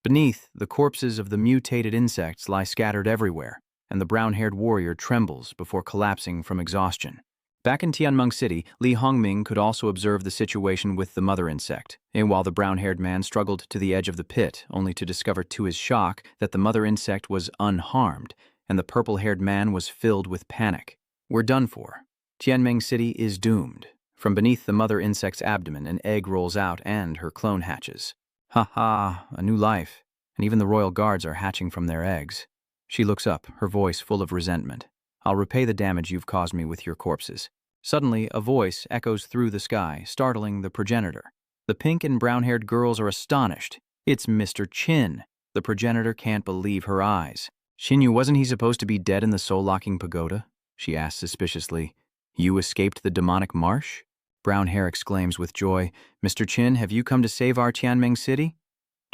Beneath, the corpses of the mutated insects lie scattered everywhere, and the brown-haired warrior trembles before collapsing from exhaustion. Back in Tianmeng City, Li Hongming could also observe the situation with the mother insect, and while the brown-haired man struggled to the edge of the pit, only to discover to his shock that the mother insect was unharmed, and the purple-haired man was filled with panic. We're done for. Tianmeng City is doomed. From beneath the mother insect's abdomen, an egg rolls out and her clone hatches. Ha ha, a new life, and even the royal guards are hatching from their eggs. She looks up, her voice full of resentment. I'll repay the damage you've caused me with your corpses. Suddenly, a voice echoes through the sky, startling the progenitor. The pink and brown-haired girls are astonished. It's Mr. Qin. The progenitor can't believe her eyes. Xinyu, wasn't he supposed to be dead in the soul-locking pagoda? She asks suspiciously. You escaped the demonic marsh? Brown hair exclaims with joy. Mr. Qin, have you come to save our Tianmeng City?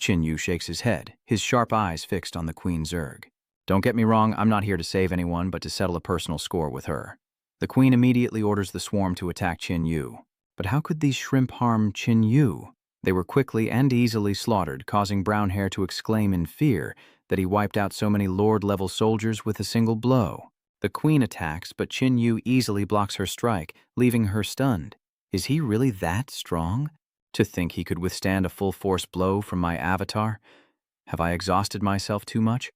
Xinyu shakes his head, his sharp eyes fixed on the Queen Zerg. Don't get me wrong, I'm not here to save anyone, but to settle a personal score with her. The Queen immediately orders the swarm to attack Qinyu. But how could these shrimp harm Qinyu? They were quickly and easily slaughtered, causing Brown Hair to exclaim in fear that he wiped out so many Lord-level soldiers with a single blow. The Queen attacks, but Qinyu easily blocks her strike, leaving her stunned. Is he really that strong? To think he could withstand a full-force blow from my avatar? Have I exhausted myself too much?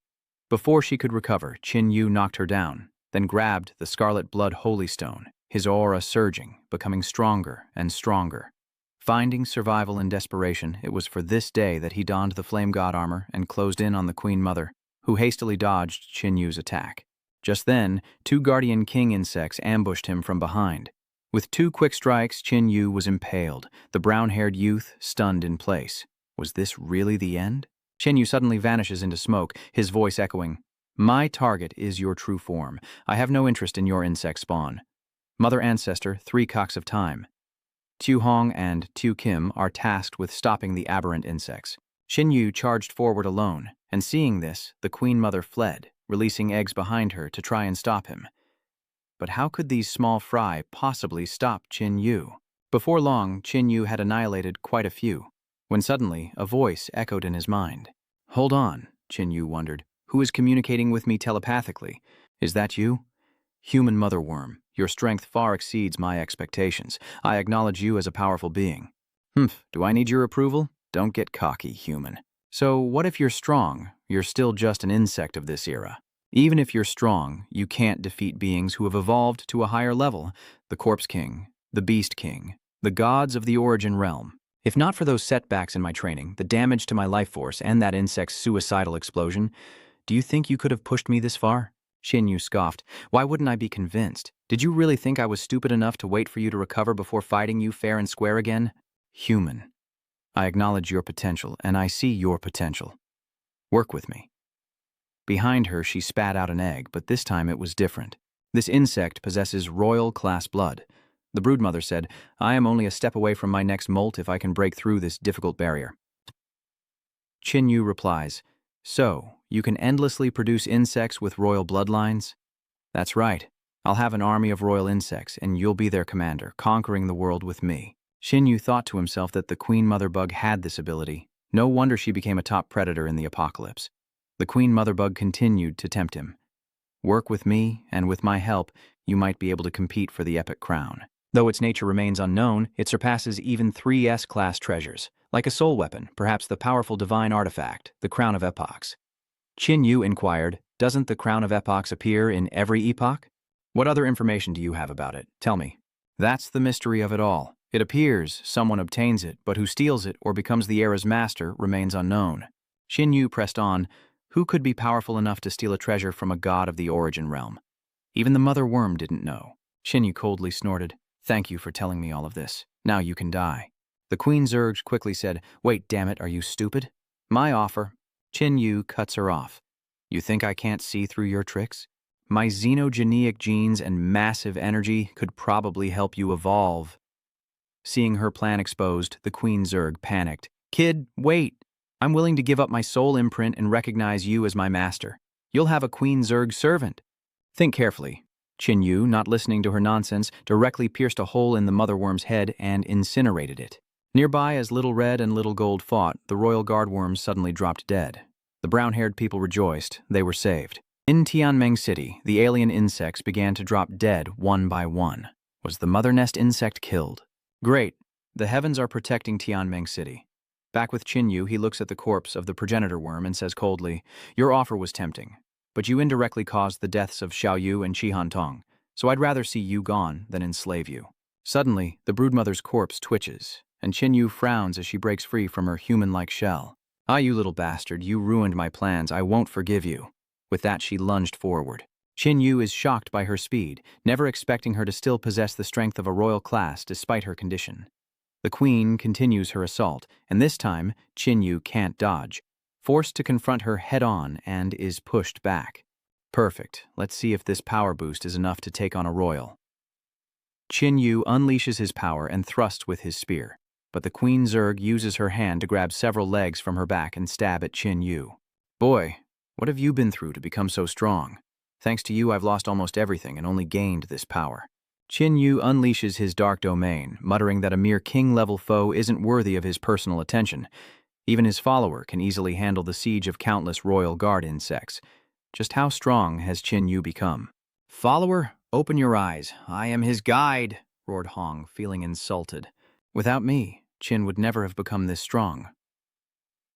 Before she could recover, Qinyu knocked her down, then grabbed the Scarlet Blood Holy Stone, his aura surging, becoming stronger and stronger. Finding survival in desperation, it was for this day that he donned the Flame God armor and closed in on the Queen Mother, who hastily dodged Qinyu's attack. Just then, 2 Guardian King insects ambushed him from behind. With 2 quick strikes, Qinyu was impaled, the brown-haired youth stunned in place. Was this really the end? Qinyu suddenly vanishes into smoke, his voice echoing, My target is your true form. I have no interest in your insect spawn. Mother Ancestor, 3 cocks of time. Tu Hong and Tu Kim are tasked with stopping the aberrant insects. Qinyu charged forward alone, and seeing this, the Queen Mother fled, releasing eggs behind her to try and stop him. But how could these small fry possibly stop Qinyu? Before long, Qinyu had annihilated quite a few, when suddenly a voice echoed in his mind. Hold on, Qinyu wondered. Who is communicating with me telepathically? Is that you? Human mother worm, your strength far exceeds my expectations. I acknowledge you as a powerful being. Do I need your approval? Don't get cocky, human. So what if you're strong? You're still just an insect of this era. Even if you're strong, you can't defeat beings who have evolved to a higher level, the Corpse King, the Beast King, the gods of the Origin Realm. If not for those setbacks in my training, the damage to my life force, and that insect's suicidal explosion, do you think you could have pushed me this far? Qinyu scoffed. Why wouldn't I be convinced? Did you really think I was stupid enough to wait for you to recover before fighting you fair and square again? Human. I acknowledge your potential, and I see your potential. Work with me. Behind her, she spat out an egg, but this time it was different. This insect possesses royal-class blood. The broodmother said, I am only a step away from my next molt if I can break through this difficult barrier. Qinyu replies, So, you can endlessly produce insects with royal bloodlines? That's right. I'll have an army of royal insects, and you'll be their commander, conquering the world with me. Qinyu thought to himself that the Queen Mother Bug had this ability. No wonder she became a top predator in the apocalypse. The Queen Mother Bug continued to tempt him. Work with me, and with my help, you might be able to compete for the epic crown. Though its nature remains unknown, it surpasses even 3S-class treasures. Like a soul weapon, perhaps the powerful divine artifact, the Crown of Epochs. Qinyu inquired, Doesn't the Crown of Epochs appear in every epoch? What other information do you have about it? Tell me. That's the mystery of it all. It appears someone obtains it, but who steals it or becomes the era's master remains unknown. Qinyu pressed on, Who could be powerful enough to steal a treasure from a god of the Origin Realm? Even the mother worm didn't know. Qinyu coldly snorted, Thank you for telling me all of this. Now you can die. The Queen Zerg quickly said, Wait, damn it, are you stupid? My offer. Qinyu cuts her off. You think I can't see through your tricks? My xenogenic genes and massive energy could probably help you evolve. Seeing her plan exposed, the Queen Zerg panicked. Kid, wait. I'm willing to give up my soul imprint and recognize you as my master. You'll have a Queen Zerg servant. Think carefully. Qinyu, not listening to her nonsense, directly pierced a hole in the mother worm's head and incinerated it. Nearby, as Little Red and Little Gold fought, the royal guardworms suddenly dropped dead. The brown-haired people rejoiced. They were saved. In Tianmeng City, the alien insects began to drop dead one by one. Was the mother nest insect killed? Great. The heavens are protecting Tianmeng City. Back with Qin he looks at the corpse of the progenitor worm and says coldly, "Your offer was tempting, but you indirectly caused the deaths of Xiao Yu and Qi Tong, so I'd rather see you gone than enslave you." Suddenly, the broodmother's corpse twitches, and Qin frowns as she breaks free from her human-like shell. "Ah, you little bastard, you ruined my plans. I won't forgive you." With that, she lunged forward. Qin is shocked by her speed, never expecting her to still possess the strength of a royal class despite her condition. The queen continues her assault, and this time, Qin can't dodge. Forced to confront her head-on and is pushed back. Perfect. Let's see if this power boost is enough to take on a royal. Qin unleashes his power and thrusts with his spear, but the Queen Zerg uses her hand to grab several legs from her back and stab at Qin. "Boy, what have you been through to become so strong? Thanks to you, I've lost almost everything and only gained this power." Qin unleashes his dark domain, muttering that a mere king-level foe isn't worthy of his personal attention. Even his follower can easily handle the siege of countless royal guard insects. Just how strong has Qin become? "Follower, open your eyes. I am his guide," roared Hong, feeling insulted. Without me, Qin would never have become this strong.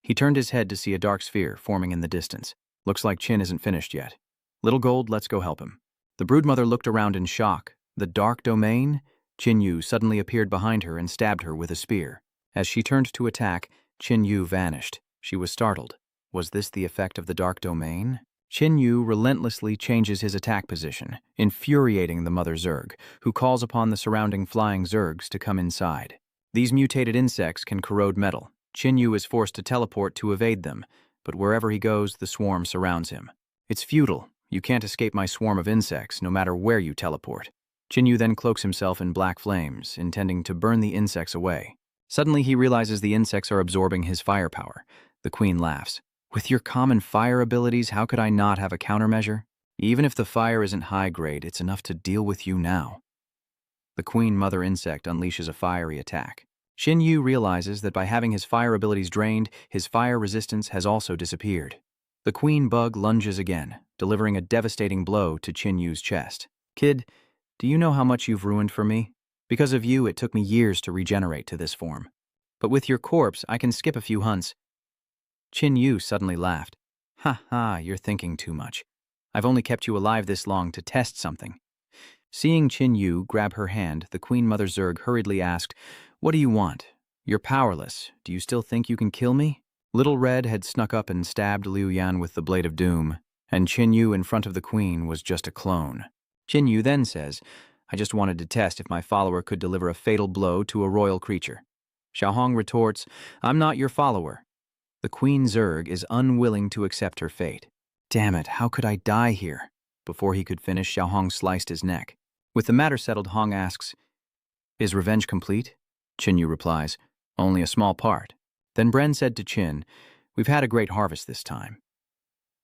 He turned his head to see a dark sphere forming in the distance. Looks like Qin isn't finished yet. "Little Gold, let's go help him." The broodmother looked around in shock. The dark domain? Qin suddenly appeared behind her and stabbed her with a spear. As she turned to attack, Qin vanished. She was startled. Was this the effect of the dark domain? Qin relentlessly changes his attack position, infuriating the mother Zerg, who calls upon the surrounding flying Zergs to come inside. These mutated insects can corrode metal. Qin is forced to teleport to evade them, but wherever he goes, the swarm surrounds him. "It's futile. You can't escape my swarm of insects, no matter where you teleport." Qin then cloaks himself in black flames, intending to burn the insects away. Suddenly, he realizes the insects are absorbing his firepower. The queen laughs. "With your common fire abilities, how could I not have a countermeasure? Even if the fire isn't high grade, it's enough to deal with you now." The queen mother insect unleashes a fiery attack. Qin realizes that by having his fire abilities drained, his fire resistance has also disappeared. The queen bug lunges again, delivering a devastating blow to Qin chest. "Kid, do you know how much you've ruined for me? Because of you, it took me years to regenerate to this form. But with your corpse, I can skip a few hunts." Qin suddenly laughed. "Ha ha, you're thinking too much. I've only kept you alive this long to test something." Seeing Qin grab her hand, the Queen Mother Zerg hurriedly asked, "What do you want? You're powerless. Do you still think you can kill me?" Little Red had snuck up and stabbed Liu Yan with the Blade of Doom, and Qin in front of the Queen was just a clone. Qin then says, "I just wanted to test if my follower could deliver a fatal blow to a royal creature." Xiaohong retorts, "I'm not your follower." The Queen Zerg is unwilling to accept her fate. "Damn it, how could I die here?" Before he could finish, Xiaohong sliced his neck. With the matter settled, Hong asks, "Is revenge complete?" Qin replies, "Only a small part." Then Bren said to Qin, "We've had a great harvest this time."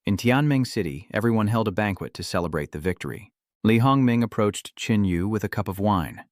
In Tianmeng City, everyone held a banquet to celebrate the victory. Li Hongming approached Qin with a cup of wine.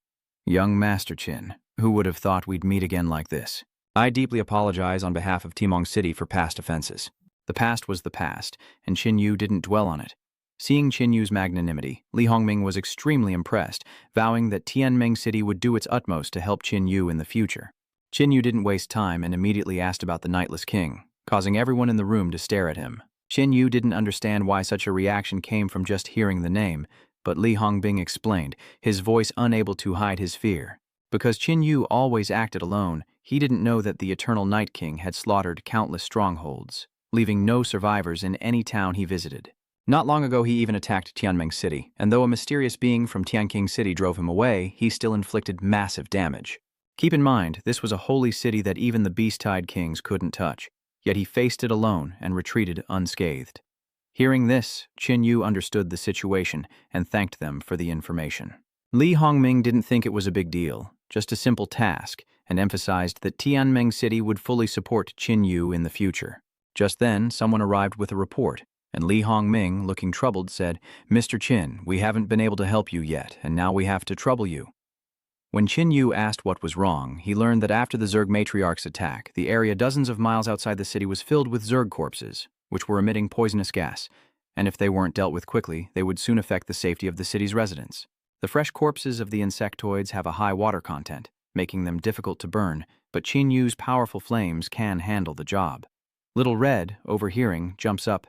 "Young Master Qin, who would have thought we'd meet again like this? I deeply apologize on behalf of Timong City for past offenses." The past was the past, and Qin didn't dwell on it. Seeing Qin magnanimity, Li Hongming was extremely impressed, vowing that Tianmeng City would do its utmost to help Qin in the future. Qin didn't waste time and immediately asked about the Nightless King, causing everyone in the room to stare at him. Qin didn't understand why such a reaction came from just hearing the name, but Li Hongbing explained, his voice unable to hide his fear. Because Qin always acted alone, he didn't know that the Eternal Night King had slaughtered countless strongholds, leaving no survivors in any town he visited. Not long ago, he even attacked Tianmeng City, and though a mysterious being from Tianqing City drove him away, he still inflicted massive damage. Keep in mind, this was a holy city that even the Beast-Tide Kings couldn't touch, yet he faced it alone and retreated unscathed. Hearing this, Qin understood the situation and thanked them for the information. Li Hongming didn't think it was a big deal, just a simple task, and emphasized that Tianmeng City would fully support Qin in the future. Just then, someone arrived with a report, and Li Hongming, looking troubled, said, "Mr. Qin, we haven't been able to help you yet, and now we have to trouble you." When Qin Yu asked what was wrong, he learned that after the Zerg matriarch's attack, the area dozens of miles outside the city was filled with Zerg corpses, which were emitting poisonous gas, and if they weren't dealt with quickly, they would soon affect the safety of the city's residents. The fresh corpses of the insectoids have a high water content, making them difficult to burn, but Qin Yu's powerful flames can handle the job. Little Red, overhearing, jumps up.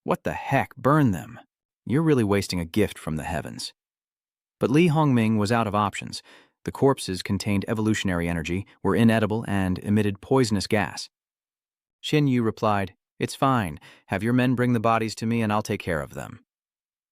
"What the heck, burn them! You're really wasting a gift from the heavens." But Li Hongming was out of options. The corpses contained evolutionary energy, were inedible, and emitted poisonous gas. Qin Yu replied, "It's fine. Have your men bring the bodies to me and I'll take care of them."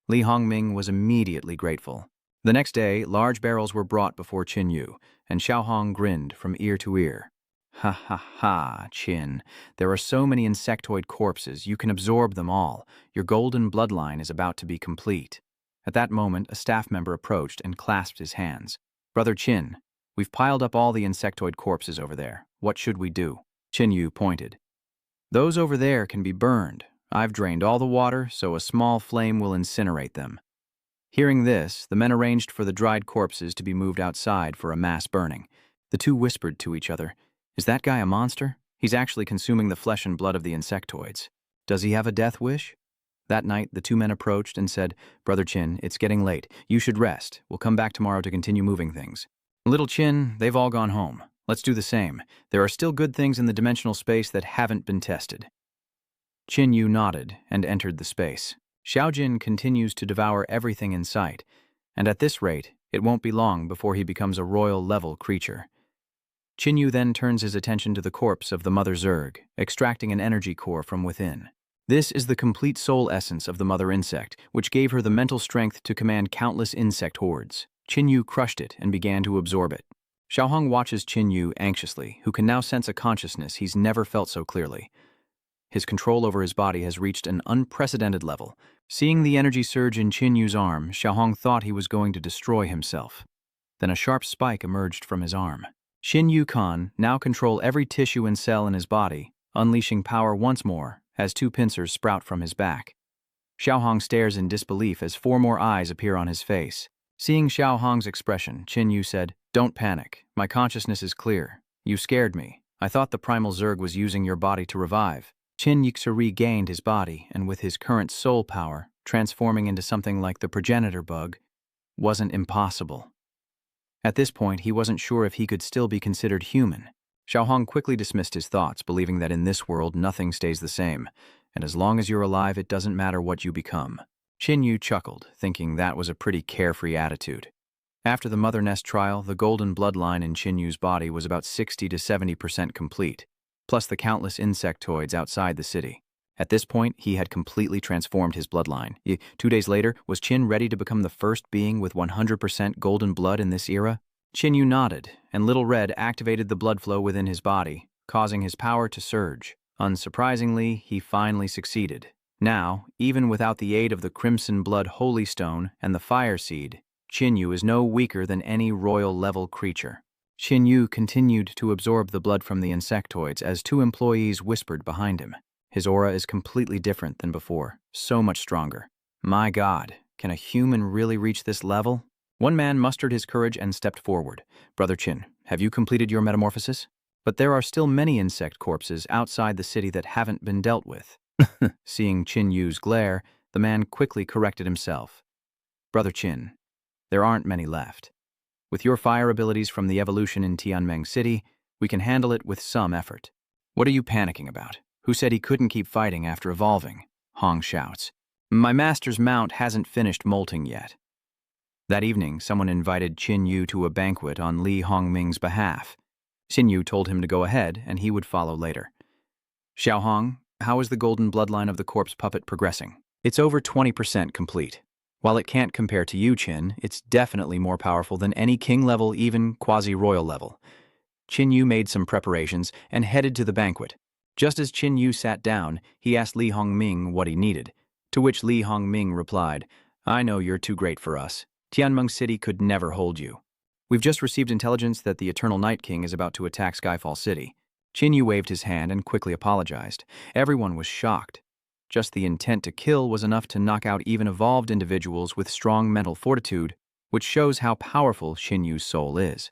Li Hongming was immediately grateful. The next day, large barrels were brought before Qin Yu, and Xiaohong grinned from ear to ear. "Ha ha ha, Qin. There are so many insectoid corpses, you can absorb them all. Your golden bloodline is about to be complete." At that moment, a staff member approached and clasped his hands. "Brother Qin, we've piled up all the insectoid corpses over there. What should we do?" Qin Yu pointed. "Those over there can be burned. I've drained all the water, so a small flame will incinerate them." Hearing this, the men arranged for the dried corpses to be moved outside for a mass burning. The two whispered to each other, "Is that guy a monster? He's actually consuming the flesh and blood of the insectoids. Does he have a death wish?" That night, the two men approached and said, "Brother Qin, it's getting late. You should rest. We'll come back tomorrow to continue moving things." "Little Qin, they've all gone home. Let's do the same. There are still good things in the dimensional space that haven't been tested." Qin Yu nodded and entered the space. Xiaojin continues to devour everything in sight, and at this rate, it won't be long before he becomes a royal-level creature. Qin Yu then turns his attention to the corpse of the Mother Zerg, extracting an energy core from within. This is the complete soul essence of the mother insect, which gave her the mental strength to command countless insect hordes. Qin Yu crushed it and began to absorb it. Xiaohong watches Qin Yu anxiously, who can now sense a consciousness he's never felt so clearly. His control over his body has reached an unprecedented level. Seeing the energy surge in Qin Yu's arm, Xiaohong thought he was going to destroy himself. Then a sharp spike emerged from his arm. Qin Yu can now control every tissue and cell in his body, unleashing power once more as two pincers sprout from his back. Xiaohong stares in disbelief as 4 more eyes appear on his face. Seeing Xiaohong's expression, Qin Yu said, "Don't panic. My consciousness is clear. You scared me. I thought the primal Zerg was using your body to revive." Qin Yu regained his body, and with his current soul power, transforming into something like the progenitor bug, wasn't impossible. At this point, he wasn't sure if he could still be considered human. Xiaohong quickly dismissed his thoughts, believing that in this world nothing stays the same, and as long as you're alive, it doesn't matter what you become. Qin Yu chuckled, thinking that was a pretty carefree attitude. After the Mother Nest trial, the golden bloodline in Qin Yu's body was about 60 to 70% complete, plus the countless insectoids outside the city. At this point, he had completely transformed his bloodline. 2 days later, was Qin ready to become the first being with 100% golden blood in this era? Qin Yu nodded, and Little Red activated the blood flow within his body, causing his power to surge. Unsurprisingly, he finally succeeded. Now, even without the aid of the Crimson Blood Holy Stone and the Fire Seed, Qin Yu is no weaker than any royal-level creature. Qin Yu continued to absorb the blood from the insectoids as 2 employees whispered behind him. His aura is completely different than before, so much stronger. My God, can a human really reach this level? One man mustered his courage and stepped forward. "Brother Qin, have you completed your metamorphosis?" But there are still many insect corpses outside the city that haven't been dealt with. Seeing Qin Yu's glare, the man quickly corrected himself. "Brother Qin, there aren't many left. With your fire abilities from the evolution in Tianmeng City, we can handle it with some effort." "What are you panicking about? Who said he couldn't keep fighting after evolving?" Hong shouts. "My master's mount hasn't finished molting yet." That evening, someone invited Qin Yu to a banquet on Li Hongming's behalf. Qin Yu told him to go ahead, and he would follow later. "Xiaohong, how is the golden bloodline of the corpse puppet progressing?" "It's over 20% complete. While it can't compare to you, Qin, it's definitely more powerful than any king level, even quasi-royal level." Qin Yu made some preparations and headed to the banquet. Just as Qin Yu sat down, he asked Li Hongming what he needed, to which Li Hongming replied, "I know you're too great for us. Tianmeng City could never hold you. We've just received intelligence that the Eternal Night King is about to attack Skyfall City." Qin Yu waved his hand and quickly apologized. Everyone was shocked. Just the intent to kill was enough to knock out even evolved individuals with strong mental fortitude. which shows how powerful Xin Yu's soul is.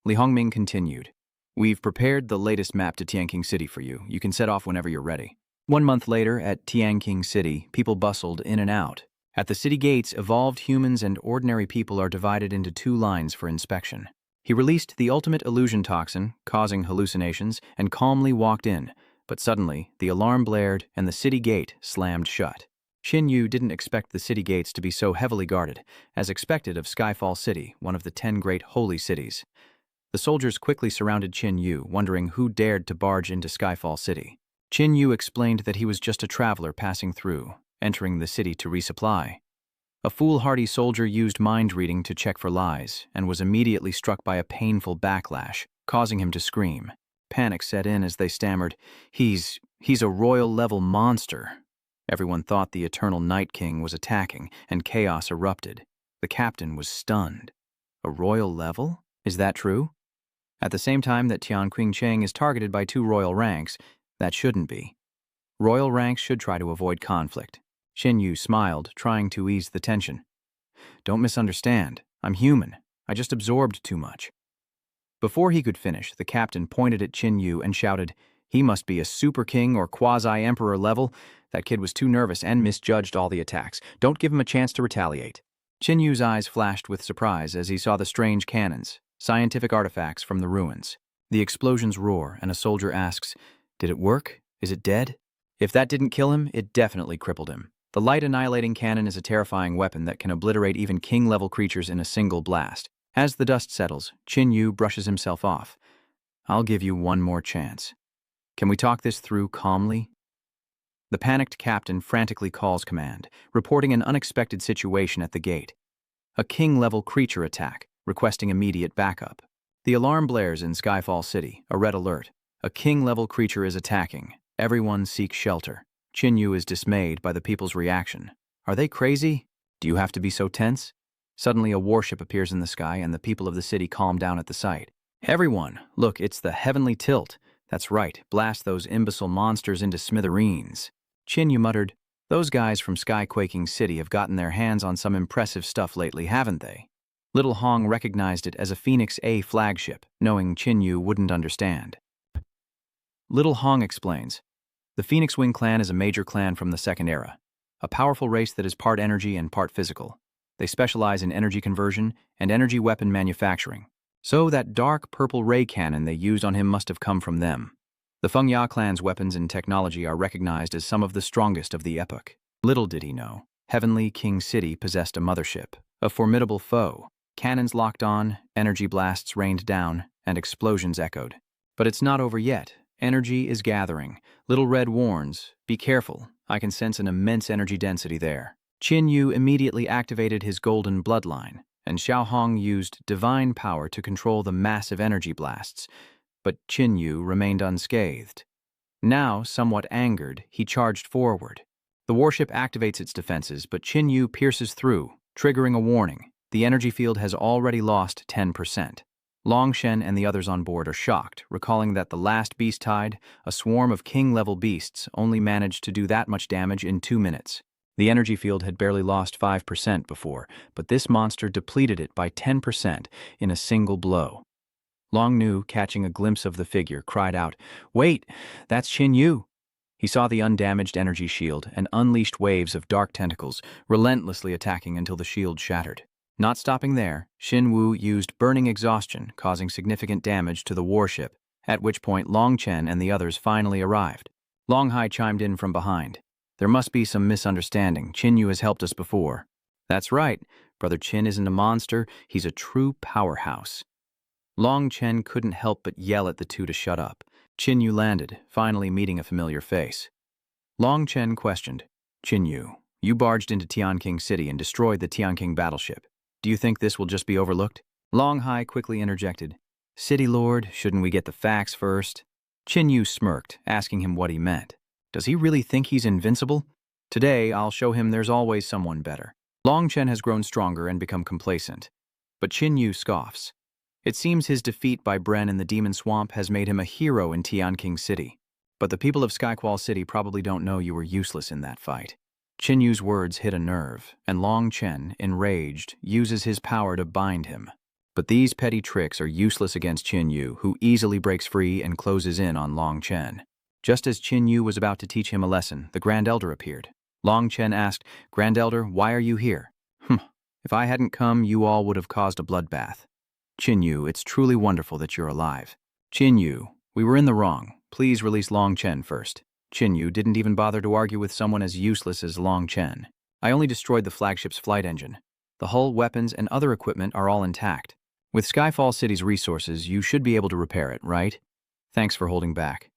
Li Hongming continued. We've prepared the latest map to Tianqing City for you. You can set off whenever you're ready. 1 month later, at Tianqing City, people bustled in and out. At the city gates, evolved humans and ordinary people are divided into 2 lines for inspection. He released the ultimate illusion toxin, causing hallucinations, and calmly walked in, but suddenly, the alarm blared and the city gate slammed shut. Xin Yu didn't expect the city gates to be so heavily guarded, as expected of Skyfall City, one of the 10 great holy cities. The soldiers quickly surrounded Xin Yu, wondering who dared to barge into Skyfall City. Xin Yu explained that he was just a traveler passing through, entering the city to resupply. A foolhardy soldier used mind reading to check for lies, and was immediately struck by a painful backlash, causing him to scream. Panic set in as they stammered, He's a royal-level monster." Everyone thought the Eternal Night King was attacking, and chaos erupted. The captain was stunned. A royal level? Is that true? At the same time that Tian Qingcheng is targeted by 2 royal ranks, that shouldn't be. Royal ranks should try to avoid conflict. Xin Yu smiled, trying to ease the tension. Don't misunderstand. I'm human. I just absorbed too much. Before he could finish, the captain pointed at Xin Yu and shouted, He must be a super king or quasi-emperor level. That kid was too nervous and misjudged all the attacks. Don't give him a chance to retaliate. Xin Yu's eyes flashed with surprise as he saw the strange cannons, scientific artifacts from the ruins. The explosions roar, and a soldier asks, Did it work? Is it dead? If that didn't kill him, it definitely crippled him. The light annihilating cannon is a terrifying weapon that can obliterate even king-level creatures in a single blast. As the dust settles, Xin Yu brushes himself off. I'll give you 1 more chance. Can we talk this through calmly? The panicked captain frantically calls command, reporting an unexpected situation at the gate. A king-level creature attack, requesting immediate backup. The alarm blares in Skyfall City, a red alert. A king-level creature is attacking. Everyone seeks shelter. Xin Yu is dismayed by the people's reaction. Are they crazy? Do you have to be so tense? Suddenly a warship appears in the sky and the people of the city calm down at the sight. Everyone, look, it's the Heavenly Tilt. That's right, blast those imbecile monsters into smithereens. Xin Yu muttered, Those guys from Skyquaking City have gotten their hands on some impressive stuff lately, haven't they? Little Hong recognized it as a Phoenix A flagship, knowing Xin Yu wouldn't understand. Little Hong explains, The Phoenix Wing clan is a major clan from the Second Era, a powerful race that is part energy and part physical. They specialize in energy conversion and energy weapon manufacturing. So that dark purple ray cannon they used on him must have come from them. The Feng Ya clan's weapons and technology are recognized as some of the strongest of the epoch. Little did he know, Heavenly King City possessed a mothership, a formidable foe. Cannons locked on, energy blasts rained down, and explosions echoed. But it's not over yet. Energy is gathering. Little Red warns, Be careful. I can sense an immense energy density there. Xin Yu immediately activated his golden bloodline, and Xiao Hong used divine power to control the massive energy blasts. But Xin Yu remained unscathed. Now, somewhat angered, he charged forward. The warship activates its defenses, but Xin Yu pierces through, triggering a warning. The energy field has already lost 10%. Long Shen and the others on board are shocked, recalling that the last beast tide, a swarm of king-level beasts, only managed to do that much damage in 2 minutes. The energy field had barely lost 5% before, but this monster depleted it by 10% in a single blow. Long Nu, catching a glimpse of the figure, cried out, Wait, that's Xin Yu! He saw the undamaged energy shield and unleashed waves of dark tentacles, relentlessly attacking until the shield shattered. Not stopping there, Xin Wu used burning exhaustion, causing significant damage to the warship, at which point Long Chen and the others finally arrived. Long Hai chimed in from behind. There must be some misunderstanding. Xin Yu has helped us before. That's right. Brother Qin isn't a monster. He's a true powerhouse. Long Chen couldn't help but yell at the two to shut up. Xin Yu landed, finally meeting a familiar face. Long Chen questioned, Xin Yu, you barged into Tianqing City and destroyed the Tianqing battleship. Do you think this will just be overlooked? Long Hai quickly interjected, City Lord, shouldn't we get the facts first? Xin Yu smirked, asking him what he meant. Does he really think he's invincible? Today, I'll show him there's always someone better. Long Chen has grown stronger and become complacent. But Xin Yu scoffs. It seems his defeat by Bren in the Demon Swamp has made him a hero in Tianqing City. But the people of Skyquall City probably don't know you were useless in that fight. Qin Yu's words hit a nerve, and Long Chen, enraged, uses his power to bind him. But these petty tricks are useless against Qin Yu, who easily breaks free and closes in on Long Chen. Just as Qin Yu was about to teach him a lesson, the Grand Elder appeared. Long Chen asked, "Grand Elder, why are you here?" If I hadn't come, you all would have caused a bloodbath." "Qin Yu, it's truly wonderful that you're alive." "Qin Yu, we were in the wrong. Please release Long Chen first." Qin Yu didn't even bother to argue with someone as useless as Long Chen. "I only destroyed the flagship's flight engine. The hull, weapons, and other equipment are all intact. With Skyfall City's resources, you should be able to repair it, right? Thanks for holding back.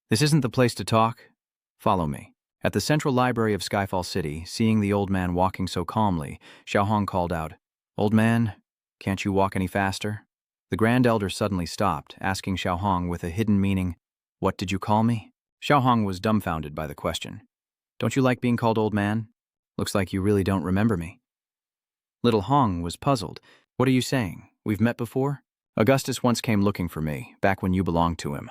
This isn't the place to talk. Follow me." At the central library of Skyfall City, seeing the old man walking so calmly, Xiaohong called out, "Old man, can't you walk any faster?" The Grand Elder suddenly stopped, asking Xiaohong with a hidden meaning, "What did you call me?" Xiaohong was dumbfounded by the question. "Don't you like being called old man? Looks like you really don't remember me." Little Hong was puzzled. "What are you saying? We've met before?" "Augustus once came looking for me, back when you belonged to him."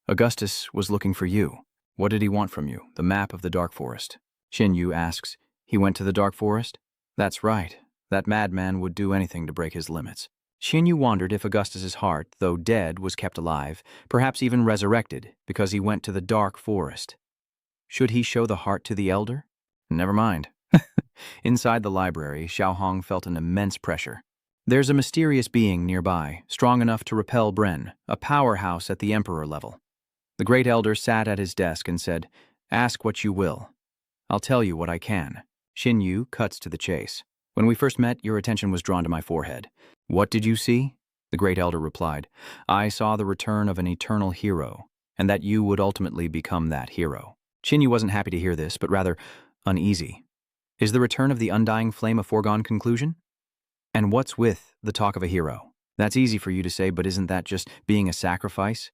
"Augustus was looking for you. What did he want from you?" "The map of the Dark Forest." Qin Yu asks, "He went to the Dark Forest?" "That's right. That madman would do anything to break his limits." Qin Yu wondered if Augustus's heart, though dead, was kept alive, perhaps even resurrected, because he went to the Dark Forest. Should he show the heart to the Elder? Never mind. Inside the library, Xiaohong felt an immense pressure. There's a mysterious being nearby, strong enough to repel Bren, a powerhouse at the Emperor level. The Great Elder sat at his desk and said, "Ask what you will. I'll tell you what I can." Qin Yu cuts to the chase. "When we first met, your attention was drawn to my forehead. What did you see?" The Great Elder replied, "I saw the return of an eternal hero, and that you would ultimately become that hero." Qin Yu wasn't happy to hear this, but rather uneasy. Is the return of the undying flame a foregone conclusion? And what's with the talk of a hero? That's easy for you to say, but isn't that just being a sacrifice?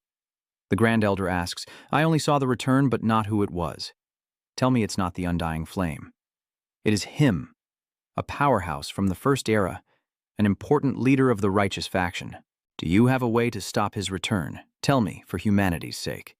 The Grand Elder asks, "I only saw the return, but not who it was. Tell me it's not the undying flame." "It is him, a powerhouse from the First Era, an important leader of the righteous faction. Do you have a way to stop his return? Tell me, for humanity's sake."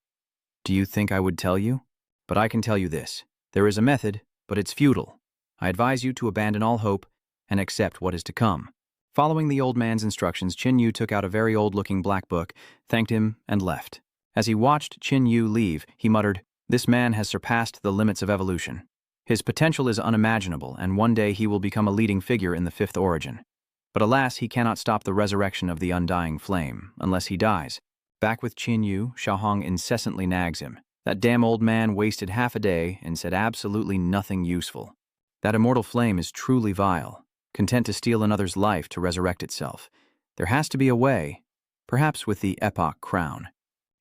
"Do you think I would tell you? But I can tell you this. There is a method, but it's futile. I advise you to abandon all hope and accept what is to come." Following the old man's instructions, Qin Yu took out a very old-looking black book, thanked him, and left. As he watched Qin Yu leave, he muttered, "This man has surpassed the limits of evolution. His potential is unimaginable, and one day he will become a leading figure in the Fifth Origin. But alas, he cannot stop the resurrection of the undying flame, unless he dies." Back with Qin Yu, Xiaohong incessantly nags him. "That damn old man wasted half a day and said absolutely nothing useful. That immortal flame is truly vile, content to steal another's life to resurrect itself. There has to be a way, perhaps with the Epoch Crown."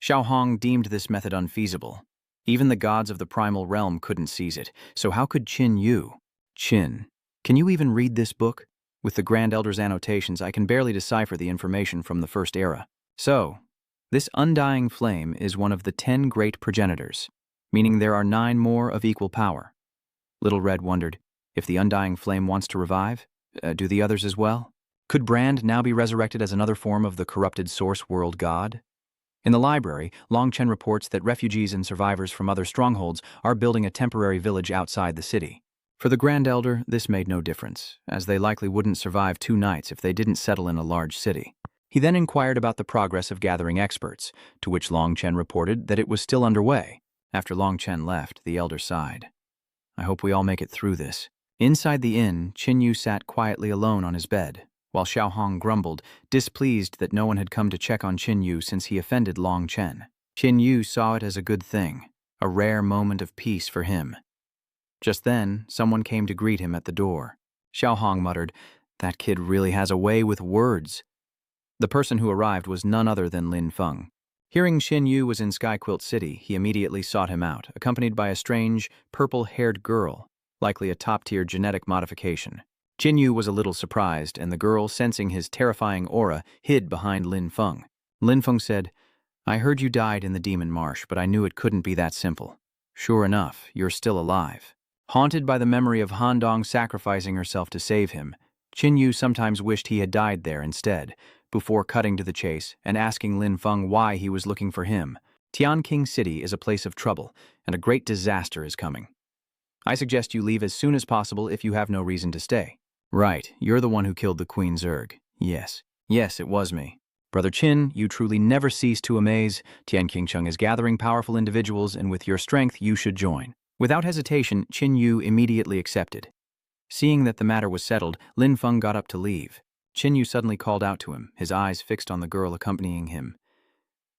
Xiaohong deemed this method unfeasible. Even the gods of the primal realm couldn't seize it, so how could Qin Yu? "Qin, can you even read this book? With the Grand Elder's annotations, I can barely decipher the information from the First Era." "So, this undying flame is one of the 10 great progenitors, meaning there are 9 more of equal power." Little Red wondered, if the undying flame wants to revive, do the others as well? Could Brand now be resurrected as another form of the corrupted Source World God? In the library, Long Chen reports that refugees and survivors from other strongholds are building a temporary village outside the city. For the Grand Elder, this made no difference, as they likely wouldn't survive 2 nights if they didn't settle in a large city. He then inquired about the progress of gathering experts, to which Long Chen reported that it was still underway. After Long Chen left, the Elder sighed. "I hope we all make it through this." Inside the inn, Qin Yu sat quietly alone on his bed, while Xiaohong grumbled, displeased that no one had come to check on Qin Yu since he offended Long Chen. Qin Yu saw it as a good thing, a rare moment of peace for him. Just then, someone came to greet him at the door. Xiaohong muttered, "That kid really has a way with words." The person who arrived was none other than Lin Feng. Hearing Qin Yu was in Skyquilt City, he immediately sought him out, accompanied by a strange, purple-haired girl, likely a top-tier genetic modification. Qin Yu was a little surprised, and the girl, sensing his terrifying aura, hid behind Lin Feng. Lin Feng said, "I heard you died in the Demon Marsh, but I knew it couldn't be that simple. Sure enough, you're still alive." Haunted by the memory of Han Dong sacrificing herself to save him, Qin Yu sometimes wished he had died there instead, before cutting to the chase and asking Lin Feng why he was looking for him. Tianqing City is a place of trouble, and a great disaster is coming. I suggest you leave as soon as possible if you have no reason to stay. Right, you're the one who killed the Queen Zerg. Yes. Yes, it was me. Brother Qin, you truly never cease to amaze. Tian Qingcheng is gathering powerful individuals, and with your strength, you should join. Without hesitation, Qin Yu immediately accepted. Seeing that the matter was settled, Lin Feng got up to leave. Qin Yu suddenly called out to him, his eyes fixed on the girl accompanying him.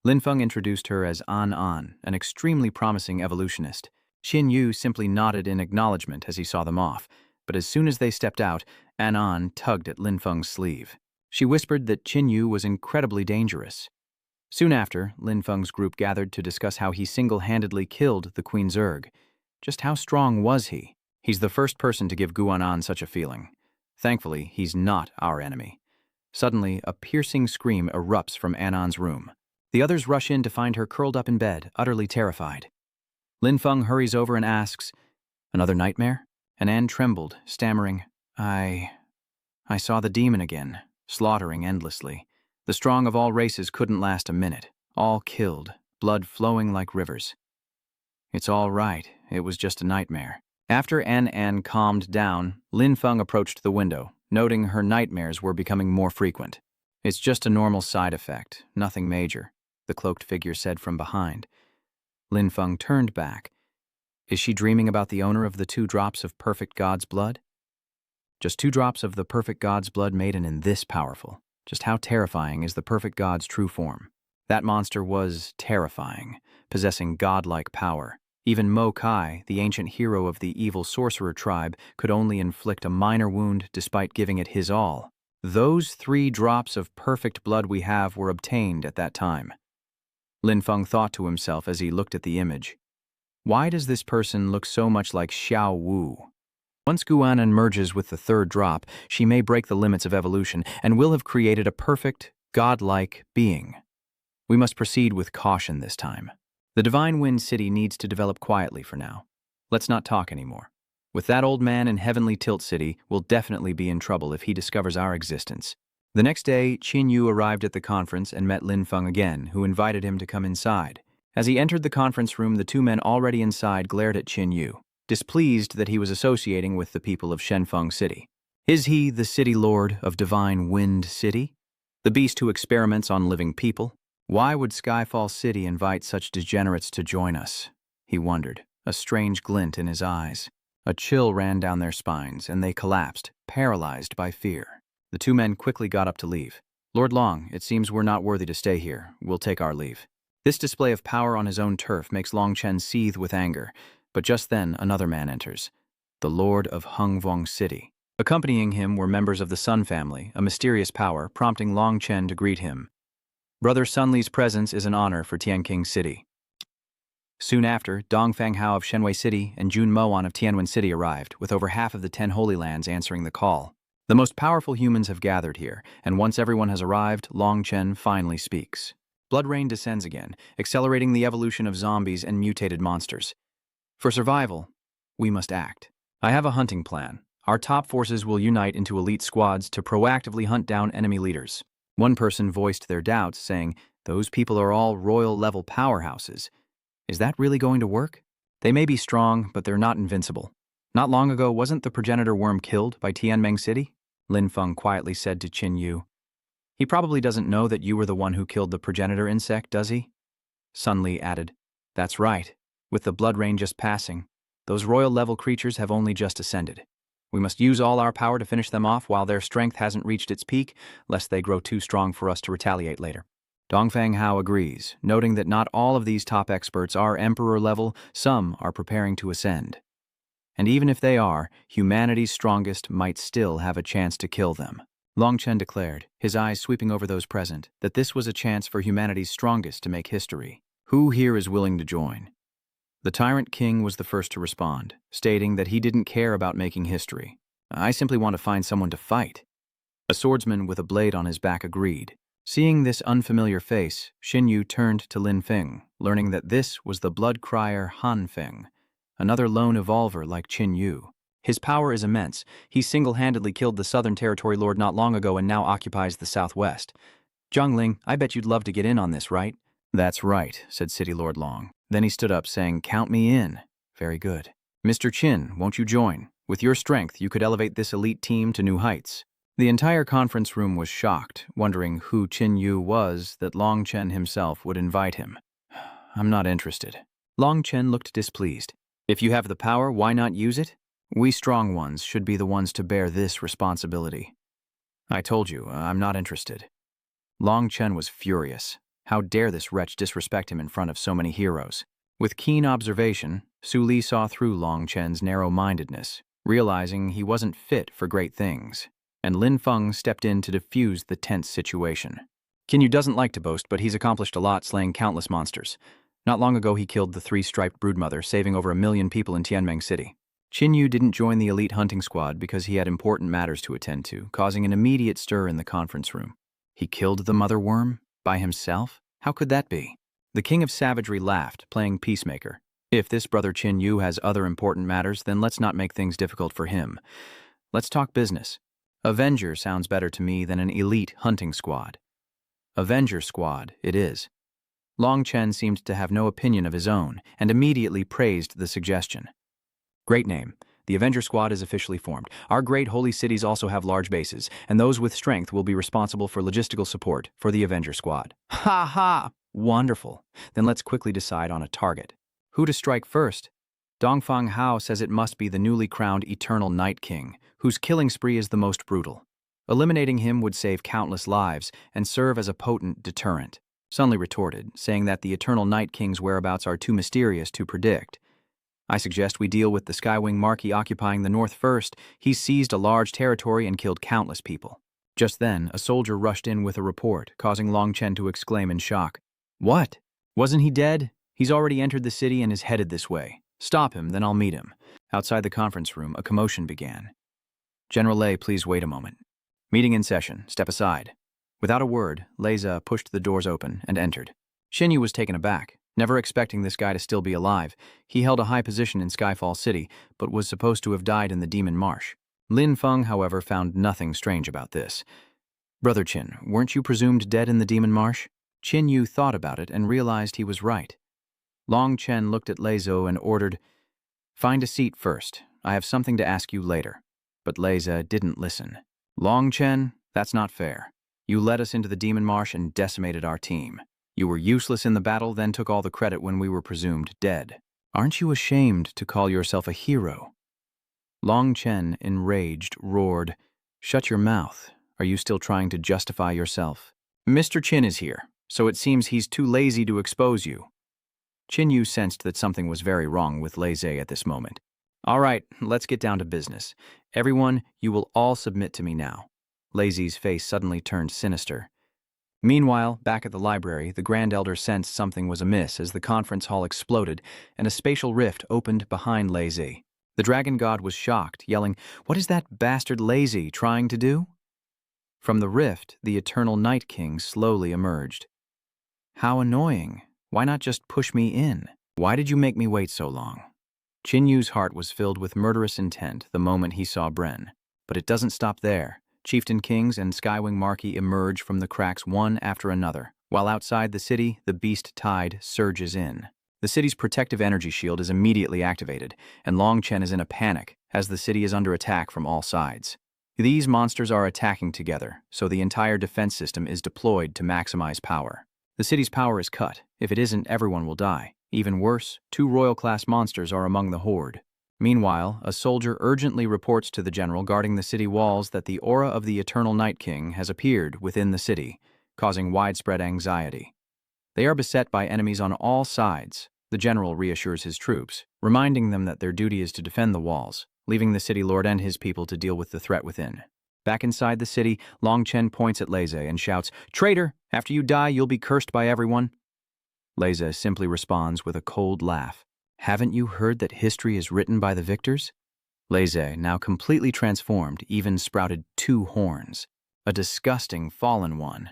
Lin Feng introduced her as An, an extremely promising evolutionist. Qin Yu simply nodded in acknowledgement as he saw them off, but as soon as they stepped out, An tugged at Lin Feng's sleeve. She whispered that Qin Yu was incredibly dangerous. Soon after, Lin Feng's group gathered to discuss how he single-handedly killed the Queen Zerg. Just how strong was he? He's the first person to give Guanan such a feeling. Thankfully, he's not our enemy. Suddenly, a piercing scream erupts from Anon's room. The others rush in to find her curled up in bed, utterly terrified. Lin Feng hurries over and asks, "Another nightmare?" And Anne trembled, stammering, I saw the demon again, slaughtering endlessly. The strong of all races couldn't last a minute. All killed, blood flowing like rivers. It's all right, it was just a nightmare. After Anne calmed down, Lin Feng approached the window, noting her nightmares were becoming more frequent. It's just a normal side effect, nothing major, the cloaked figure said from behind. Lin Feng turned back. Is she dreaming about the owner of the 2 drops of perfect God's blood? Just 2 drops of the perfect God's blood made in this powerful. Just how terrifying is the perfect God's true form? That monster was terrifying, possessing godlike power. Even Mo Kai, the ancient hero of the evil sorcerer tribe, could only inflict a minor wound despite giving it his all. Those 3 drops of perfect blood we have were obtained at that time. Lin Feng thought to himself as he looked at the image. Why does this person look so much like Xiao Wu? Once Guanan merges with the 3rd drop, she may break the limits of evolution and will have created a perfect, godlike being. We must proceed with caution this time. The Divine Wind City needs to develop quietly for now. Let's not talk anymore. With that old man in Heavenly Tilt City, we'll definitely be in trouble if he discovers our existence. The next day, Qin Yu arrived at the conference and met Lin Feng again, who invited him to come inside. As he entered the conference room, the 2 men already inside glared at Qin Yu, displeased that he was associating with the people of Shenfeng City. Is he the city lord of Divine Wind City? The beast who experiments on living people? Why would Skyfall City invite such degenerates to join us? He wondered, a strange glint in his eyes. A chill ran down their spines, and they collapsed, paralyzed by fear. The 2 men quickly got up to leave. Lord Long, it seems we're not worthy to stay here. We'll take our leave. This display of power on his own turf makes Long Chen seethe with anger, but just then another man enters, the Lord of Hungvong City. Accompanying him were members of the Sun family, a mysterious power, prompting Long Chen to greet him. Brother Sun Li's presence is an honor for Tianqing City. Soon after, Dong Fang Hao of Shenwei City and Jun Moan of Tianwen City arrived, with over half of the 10 Holy Lands answering the call. The most powerful humans have gathered here, and once everyone has arrived, Long Chen finally speaks. Blood rain descends again, accelerating the evolution of zombies and mutated monsters. For survival, we must act. I have a hunting plan. Our top forces will unite into elite squads to proactively hunt down enemy leaders. One person voiced their doubts, saying, "Those people are all royal-level powerhouses. Is that really going to work? They may be strong, but they're not invincible. Not long ago, wasn't the progenitor worm killed by Tianmeng City?" Lin Feng quietly said to Qin Yu. "He probably doesn't know that you were the one who killed the progenitor insect, does he?" Sun Li added, "That's right. With the blood rain just passing, those royal-level creatures have only just ascended. We must use all our power to finish them off while their strength hasn't reached its peak, lest they grow too strong for us to retaliate later." Dongfang Hao agrees, noting that not all of these top experts are emperor level, some are preparing to ascend. And even if they are, humanity's strongest might still have a chance to kill them. Long Chen declared, his eyes sweeping over those present, that this was a chance for humanity's strongest to make history. Who here is willing to join? The Tyrant King was the first to respond, stating that he didn't care about making history. "I simply want to find someone to fight." A swordsman with a blade on his back agreed. Seeing this unfamiliar face, Xin Yu turned to Lin Feng, learning that this was the blood crier Han Feng, another lone evolver like Qin Yu. His power is immense. He single-handedly killed the Southern Territory Lord not long ago and now occupies the Southwest. "Zhongling, I bet you'd love to get in on this, right?" "That's right," said City Lord Long. Then he stood up, saying, "Count me in." "Very good." Mr. Qin, won't you join? With your strength, you could elevate this elite team to new heights. The entire conference room was shocked, wondering who Qin Yu was that Long Chen himself would invite him. I'm not interested. Long Chen looked displeased. If you have the power, why not use it? We strong ones should be the ones to bear this responsibility. I told you, I'm not interested. Long Chen was furious. How dare this wretch disrespect him in front of so many heroes? With keen observation, Su Li saw through Long Chen's narrow-mindedness, realizing he wasn't fit for great things, and Lin Feng stepped in to defuse the tense situation. Qin Yu doesn't like to boast, but he's accomplished a lot, slaying countless monsters. Not long ago, he killed the three-striped broodmother, saving over 1 million people in Tianmeng City. Qin Yu didn't join the elite hunting squad because he had important matters to attend to, causing an immediate stir in the conference room. He killed the mother worm? By himself? How could that be? The king of savagery laughed, playing peacemaker. If this brother Qin Yu has other important matters, then let's not make things difficult for him. Let's talk business. Avenger sounds better to me than an elite hunting squad. Avenger squad, it is. Long Chen seemed to have no opinion of his own, and immediately praised the suggestion. Great name. The Avenger Squad is officially formed. Our great holy cities also have large bases, and those with strength will be responsible for logistical support for the Avenger Squad. Ha ha! Wonderful. Then let's quickly decide on a target. Who to strike first? Dongfang Hao says it must be the newly crowned Eternal Night King, whose killing spree is the most brutal. Eliminating him would save countless lives and serve as a potent deterrent. Sunli retorted, saying that the Eternal Night King's whereabouts are too mysterious to predict. I suggest we deal with the Skywing Marquis occupying the north first. He seized a large territory and killed countless people. Just then, a soldier rushed in with a report, causing Long Chen to exclaim in shock. What? Wasn't he dead? He's already entered the city and is headed this way. Stop him, then I'll meet him. Outside the conference room, a commotion began. General Lei, please wait a moment. Meeting in session. Step aside. Without a word, Leiza pushed the doors open and entered. Xinyu was taken aback, never expecting this guy to still be alive. He held a high position in Skyfall City, but was supposed to have died in the Demon Marsh. Lin Feng, however, found nothing strange about this. Brother Qin, weren't you presumed dead in the Demon Marsh? Qin Yu thought about it and realized he was right. Long Chen looked at Leizo and ordered, Find a seat first. I have something to ask you later. But Leiza didn't listen. Long Chen, that's not fair. You led us into the Demon Marsh and decimated our team. You were useless in the battle, then took all the credit when we were presumed dead. Aren't you ashamed to call yourself a hero? Long Chen, enraged, roared, Shut your mouth. Are you still trying to justify yourself? Mr. Qin is here, so it seems he's too lazy to expose you. Qin Yu sensed that something was very wrong with Lei Zhe at this moment. All right, let's get down to business. Everyone, you will all submit to me now. Lei Zhe's face suddenly turned sinister. Meanwhile, back at the library, the Grand Elder sensed something was amiss as the conference hall exploded and a spatial rift opened behind Lei Zhe. The Dragon God was shocked, yelling, What is that bastard Lei Zhe trying to do? From the rift, the Eternal Night King slowly emerged. How annoying. Why not just push me in? Why did you make me wait so long? Qin Yu's heart was filled with murderous intent the moment he saw Bren. But it doesn't stop there. Chieftain Kings and Skywing Marquis emerge from the cracks one after another, while outside the city, the beast tide surges in. The city's protective energy shield is immediately activated, and Long Chen is in a panic as the city is under attack from all sides. These monsters are attacking together, so the entire defense system is deployed to maximize power. The city's power is cut. If it isn't, everyone will die. Even worse, 2 royal-class monsters are among the horde. Meanwhile, a soldier urgently reports to the general guarding the city walls that the aura of the Eternal Night King has appeared within the city, causing widespread anxiety. They are beset by enemies on all sides. The general reassures his troops, reminding them that their duty is to defend the walls, leaving the city lord and his people to deal with the threat within. Back inside the city, Long Chen points at Lei Zhe and shouts, Traitor! After you die, you'll be cursed by everyone. Lei Zhe simply responds with a cold laugh. Haven't you heard that history is written by the victors? Lei Zhe, now completely transformed, even sprouted 2 horns. A disgusting fallen one.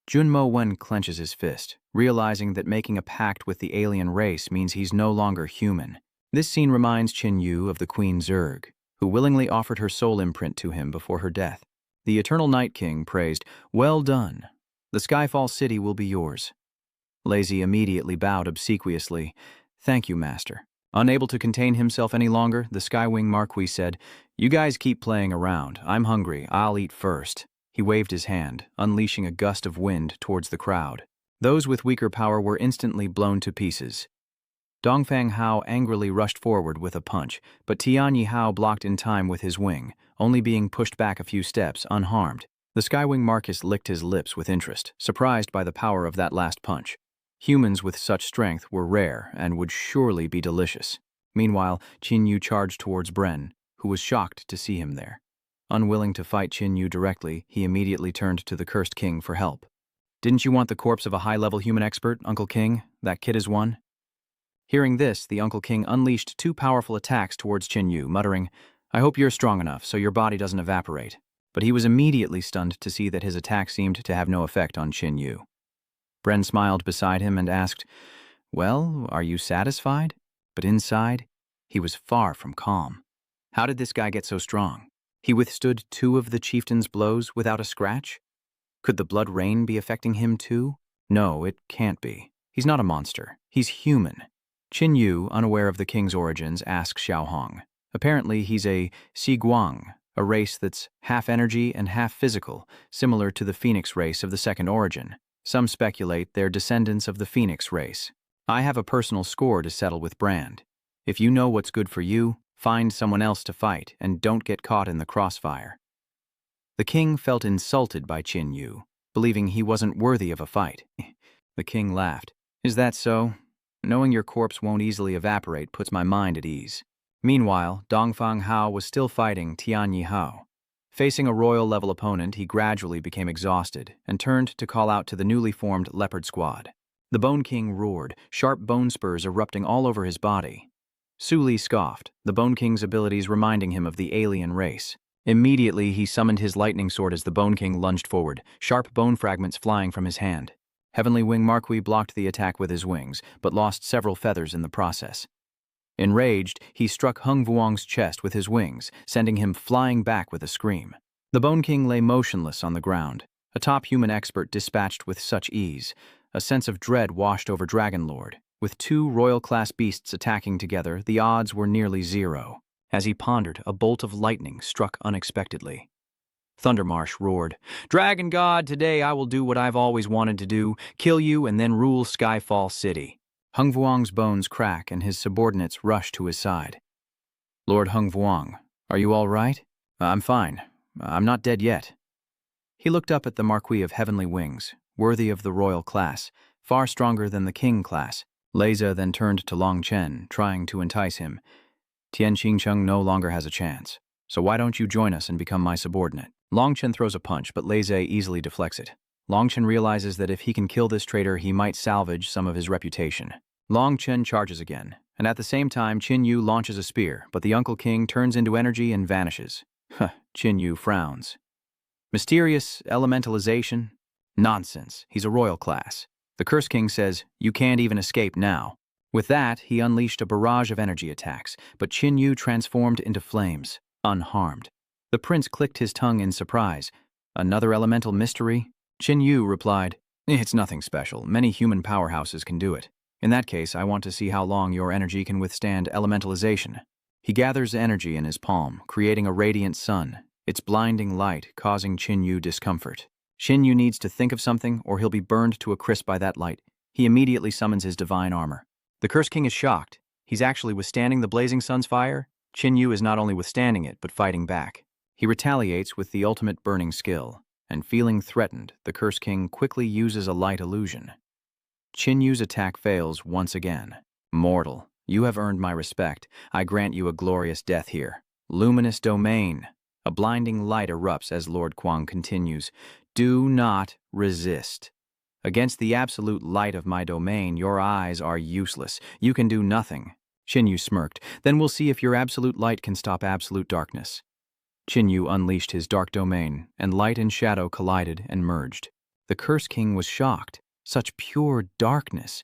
Junmo Wen clenches his fist, realizing that making a pact with the alien race means he's no longer human. This scene reminds Qin Yu of the Queen Zerg, who willingly offered her soul imprint to him before her death. The Eternal Night King praised, Well done. The Skyfall City will be yours. Lei Zhe immediately bowed obsequiously. Thank you, Master. Unable to contain himself any longer, the Skywing Marquis said, "You guys keep playing around. I'm hungry. I'll eat first." He waved his hand, unleashing a gust of wind towards the crowd. Those with weaker power were instantly blown to pieces. Dongfang Hao angrily rushed forward with a punch, but Tianyi Hao blocked in time with his wing, only being pushed back a few steps, unharmed. The Skywing Marquis licked his lips with interest, surprised by the power of that last punch. Humans with such strength were rare and would surely be delicious. Meanwhile, Qin Yu charged towards Bren, who was shocked to see him there. Unwilling to fight Qin Yu directly, he immediately turned to the Cursed King for help. "Didn't you want the corpse of a high-level human expert, Uncle King? That kid is one." Hearing this, the Uncle King unleashed two powerful attacks towards Qin Yu, muttering, "I hope you're strong enough so your body doesn't evaporate." But he was immediately stunned to see that his attack seemed to have no effect on Qin Yu. Bren smiled beside him and asked, "Well, are you satisfied?" But inside, he was far from calm. How did this guy get so strong? He withstood 2 of the chieftain's blows without a scratch? Could the blood rain be affecting him too? No, it can't be. He's not a monster. He's human. Qin Yu, unaware of the king's origins, asked Xiao Hong. Apparently, he's a Xiguang, a race that's half energy and half physical, similar to the Phoenix race of the Second Origin. Some speculate they're descendants of the Phoenix race. I have a personal score to settle with Brand. If you know what's good for you, find someone else to fight and don't get caught in the crossfire. The king felt insulted by Qin Yu, believing he wasn't worthy of a fight. The king laughed. "Is that so? Knowing your corpse won't easily evaporate puts my mind at ease." Meanwhile, Dongfang Hao was still fighting Tianyi Hao. Facing a royal-level opponent, he gradually became exhausted and turned to call out to the newly formed Leopard Squad. The Bone King roared, sharp bone spurs erupting all over his body. Su Li scoffed, the Bone King's abilities reminding him of the alien race. Immediately, he summoned his lightning sword as the Bone King lunged forward, sharp bone fragments flying from his hand. Heavenly Wing Marquis blocked the attack with his wings, but lost several feathers in the process. Enraged, he struck Hung Vuong's chest with his wings, sending him flying back with a scream. The Bone King lay motionless on the ground, a top human expert dispatched with such ease. A sense of dread washed over Dragonlord. With 2 royal-class beasts attacking together, the odds were nearly 0. As he pondered, a bolt of lightning struck unexpectedly. Thundermarsh roared, "Dragon God, today I will do what I've always wanted to do, kill you and then rule Skyfall City." Hung Vuong's bones crack and his subordinates rush to his side. "Lord Hung Vuong, are you all right?" "I'm fine. I'm not dead yet." He looked up at the Marquis of Heavenly Wings, worthy of the royal class, far stronger than the king class. Leza then turned to Long Chen, trying to entice him. "Tian Qingcheng no longer has a chance, so why don't you join us and become my subordinate?" Long Chen throws a punch, but Leze easily deflects it. Long Chen realizes that if he can kill this traitor, he might salvage some of his reputation. Long Chen charges again, and at the same time Qin Yu launches a spear, but the Uncle King turns into energy and vanishes. Qin Yu frowns. Mysterious elementalization? Nonsense, he's a royal class. The Curse King says, "You can't even escape now." With that, he unleashed a barrage of energy attacks, but Qin Yu transformed into flames, unharmed. The prince clicked his tongue in surprise. "Another elemental mystery?" Qin Yu replied, "It's nothing special. Many human powerhouses can do it. In that case, I want to see how long your energy can withstand elementalization." He gathers energy in his palm, creating a radiant sun, its blinding light causing Qin Yu discomfort. Qin Yu needs to think of something or he'll be burned to a crisp by that light. He immediately summons his divine armor. The Curse King is shocked. He's actually withstanding the blazing sun's fire. Qin Yu is not only withstanding it, but fighting back. He retaliates with the ultimate burning skill, and feeling threatened, the Curse King quickly uses a light illusion. Qin Yu's attack fails once again. "Mortal, you have earned my respect. I grant you a glorious death here. Luminous domain." A blinding light erupts as Lord Kuang continues. "Do not resist. Against the absolute light of my domain, your eyes are useless. You can do nothing." Qin Yu smirked. "Then we'll see if your absolute light can stop absolute darkness." Qin Yu unleashed his dark domain, and light and shadow collided and merged. The Curse King was shocked. Such pure darkness.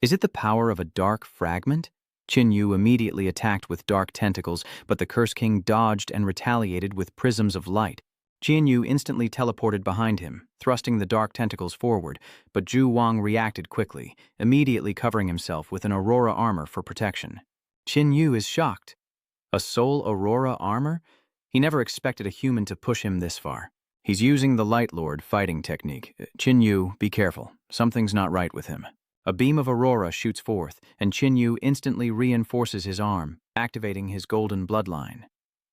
Is it the power of a dark fragment? Qin Yu immediately attacked with dark tentacles, but the Curse King dodged and retaliated with prisms of light. Qin Yu instantly teleported behind him, thrusting the dark tentacles forward, but Zhu Wang reacted quickly, immediately covering himself with an aurora armor for protection. Qin Yu is shocked. A Soul Aurora armor? He never expected a human to push him this far. He's using the Light Lord fighting technique. Qin Yu, be careful. Something's not right with him. A beam of Aurora shoots forth, and Qin Yu instantly reinforces his arm, activating his golden bloodline.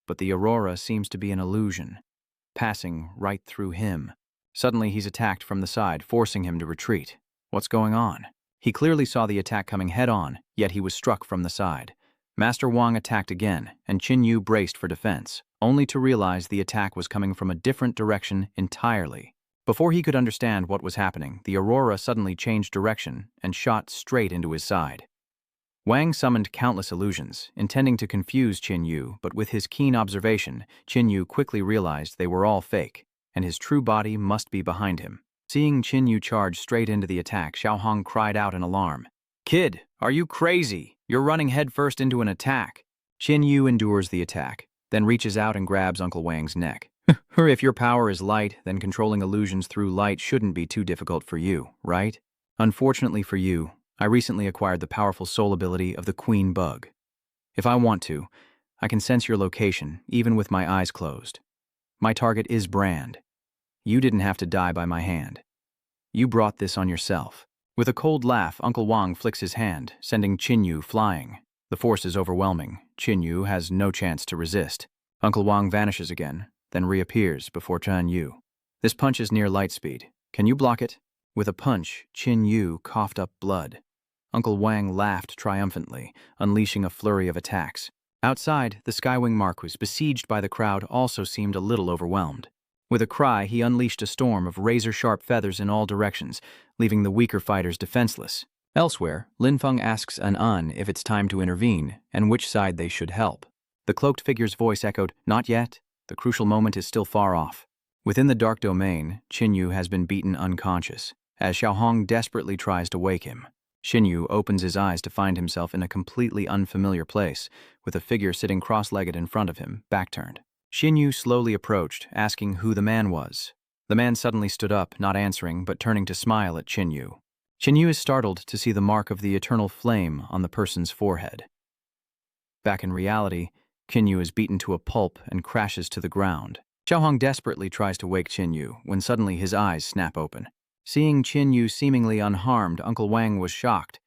But the Aurora seems to be an illusion, passing right through him. Suddenly he's attacked from the side, forcing him to retreat. What's going on? He clearly saw the attack coming head-on, yet he was struck from the side. Master Wang attacked again, and Qin Yu braced for defense, only to realize the attack was coming from a different direction entirely. Before he could understand what was happening, the Aurora suddenly changed direction and shot straight into his side. Wang summoned countless illusions, intending to confuse Qin Yu, but with his keen observation, Qin Yu quickly realized they were all fake, and his true body must be behind him. Seeing Qin Yu charge straight into the attack, Xiaohong cried out in alarm. "Kid, are you crazy? You're running headfirst into an attack." Qin Yu endures the attack, then reaches out and grabs Uncle Wang's neck. If your power is light, then controlling illusions through light shouldn't be too difficult for you, right? Unfortunately for you, I recently acquired the powerful soul ability of the Queen Bug. If I want to, I can sense your location, even with my eyes closed. My target is Brand. You didn't have to die by my hand. You brought this on yourself. With a cold laugh, Uncle Wang flicks his hand, sending Qin Yu flying. The force is overwhelming. Qin Yu has no chance to resist. Uncle Wang vanishes again, then reappears before Qin Yu. This punch is near light speed. Can you block it? With a punch, Qin Yu coughed up blood. Uncle Wang laughed triumphantly, unleashing a flurry of attacks. Outside, the Skywing Marquis, besieged by the crowd, also seemed a little overwhelmed. With a cry, he unleashed a storm of razor-sharp feathers in all directions, leaving the weaker fighters defenseless. Elsewhere, Lin Feng asks An Un if it's time to intervene, and which side they should help. The cloaked figure's voice echoed, "Not yet. The crucial moment is still far off." Within the dark domain, Qin Yu has been beaten unconscious, as Xiaohong desperately tries to wake him. Qin Yu opens his eyes to find himself in a completely unfamiliar place, with a figure sitting cross-legged in front of him, back-turned. Qin Yu slowly approached, asking who the man was. The man suddenly stood up, not answering, but turning to smile at Qin Yu. Qin Yu is startled to see the mark of the eternal flame on the person's forehead. Back in reality, Qin Yu is beaten to a pulp and crashes to the ground. Xiaohong desperately tries to wake Qin Yu, when suddenly his eyes snap open. Seeing Qin Yu seemingly unharmed, Uncle Wang was shocked.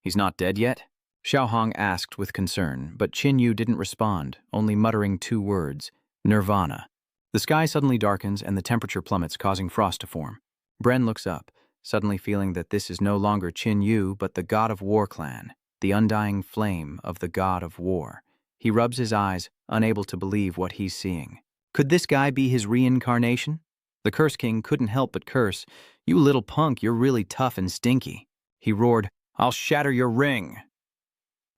"He's not dead yet?" Xiaohong asked with concern, but Qin Yu didn't respond, only muttering two words, "Nirvana." The sky suddenly darkens and the temperature plummets, causing frost to form. Bren looks up, suddenly feeling that this is no longer Qin Yu, but the God of War clan, the undying flame of the God of War. He rubs his eyes, unable to believe what he's seeing. Could this guy be his reincarnation? The Curse King couldn't help but curse. "You little punk, you're really tough and stinky." He roared, "I'll shatter your ring."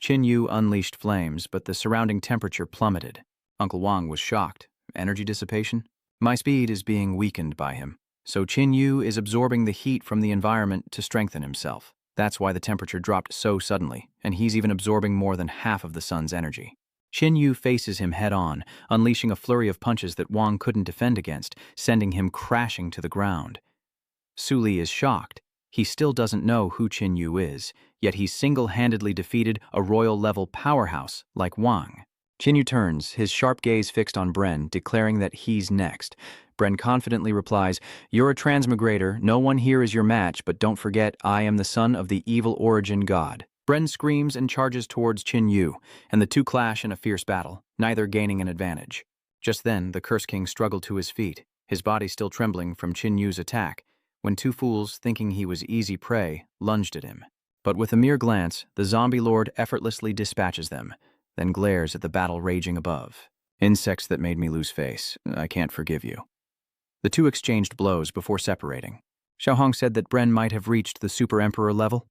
Qin Yu unleashed flames, but the surrounding temperature plummeted. Uncle Wang was shocked. Energy dissipation? My speed is being weakened by him. So Qin Yu is absorbing the heat from the environment to strengthen himself. That's why the temperature dropped so suddenly, and he's even absorbing more than half of the sun's energy. Qin Yu faces him head-on, unleashing a flurry of punches that Wang couldn't defend against, sending him crashing to the ground. Su Li is shocked. He still doesn't know who Qin Yu is, yet he single-handedly defeated a royal-level powerhouse like Wang. Qin Yu turns, his sharp gaze fixed on Bren, declaring that he's next. Bren confidently replies, "You're a transmigrator, no one here is your match, but don't forget, I am the son of the evil origin god." Bren screams and charges towards Qin Yu, and the two clash in a fierce battle, neither gaining an advantage. Just then, the Curse King struggled to his feet, his body still trembling from Qin Yu's attack, when two fools, thinking he was easy prey, lunged at him. But with a mere glance, the zombie lord effortlessly dispatches them, then glares at the battle raging above. "Insects that made me lose face, I can't forgive you." The two exchanged blows before separating. Xiaohong said that Bren might have reached the Super Emperor level.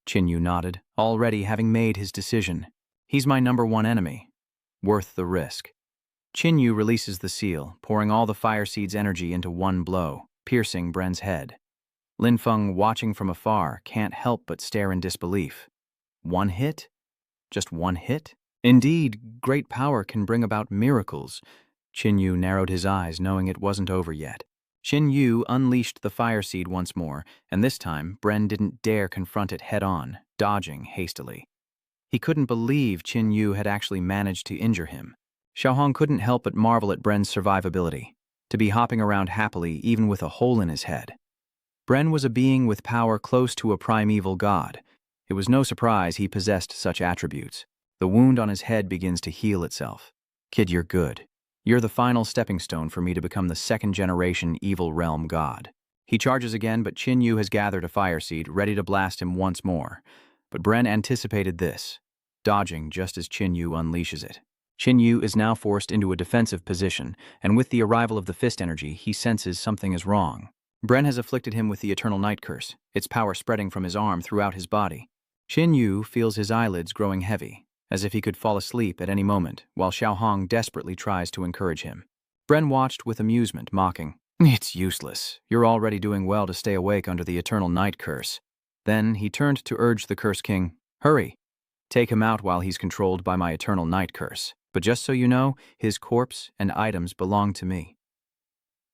Qin Yu nodded, already having made his decision. "He's my #1 enemy. Worth the risk." Qin Yu releases the seal, pouring all the Fire Seed's energy into one blow, piercing Bren's head. Lin Feng, watching from afar, can't help but stare in disbelief. One hit? Just one hit? Indeed, great power can bring about miracles. Qin Yu narrowed his eyes, knowing it wasn't over yet. Qin Yu unleashed the Fire Seed once more, and this time, Bren didn't dare confront it head-on, dodging hastily. He couldn't believe Qin Yu had actually managed to injure him. Xiaohong couldn't help but marvel at Bren's survivability, to be hopping around happily even with a hole in his head. Bren was a being with power close to a primeval god. It was no surprise he possessed such attributes. The wound on his head begins to heal itself. Kid, you're good. You're the final stepping stone for me to become the second-generation evil realm god. He charges again, but Qin Yu has gathered a fire seed, ready to blast him once more. But Bren anticipated this, dodging just as Qin Yu unleashes it. Qin Yu is now forced into a defensive position, and with the arrival of the fist energy, he senses something is wrong. Bren has afflicted him with the Eternal Night Curse, its power spreading from his arm throughout his body. Qin Yu feels his eyelids growing heavy, as if he could fall asleep at any moment, while Xiaohong desperately tries to encourage him. Bren watched with amusement, mocking, "It's useless. You're already doing well to stay awake under the Eternal Night Curse." Then he turned to urge the Curse King, "Hurry. Take him out while he's controlled by my Eternal Night Curse. But just so you know, his corpse and items belong to me."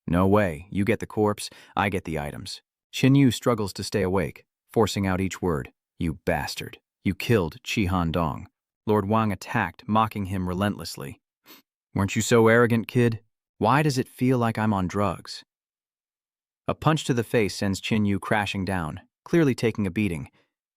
"No way. You get the corpse, I get the items." Qin Yu struggles to stay awake, forcing out each word. "You bastard. You killed Qi Handong." Lord Wang attacked, mocking him relentlessly. "Weren't you so arrogant, kid? Why does it feel like I'm on drugs?" A punch to the face sends Qin Yu crashing down, clearly taking a beating,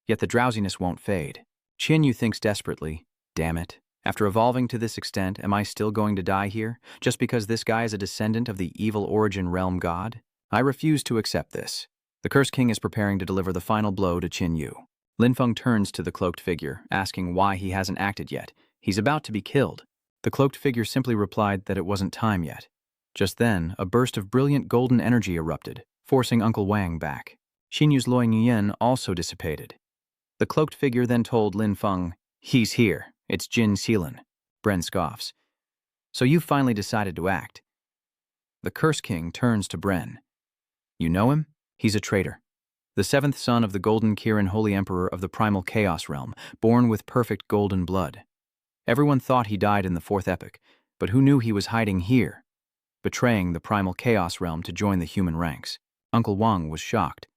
yet the drowsiness won't fade. Qin Yu thinks desperately, "Damn it. After evolving to this extent, am I still going to die here, just because this guy is a descendant of the evil origin realm god? I refuse to accept this." The Curse King is preparing to deliver the final blow to Qin Yu. Linfeng turns to the cloaked figure, asking why he hasn't acted yet. He's about to be killed. The cloaked figure simply replied that it wasn't time yet. Just then, a burst of brilliant golden energy erupted, forcing Uncle Wang back. Xin Yu's Loi Nguyen also dissipated. The cloaked figure then told Linfeng, "He's here. It's Jin Xilan." Bren scoffs. "So you finally decided to act." The Curse King turns to Bren. "You know him? He's a traitor. The seventh son of the Golden Kirin Holy Emperor of the Primal Chaos Realm, born with perfect golden blood. Everyone thought he died in the fourth epoch, but who knew he was hiding here, betraying the Primal Chaos Realm to join the human ranks?" Uncle Wang was shocked.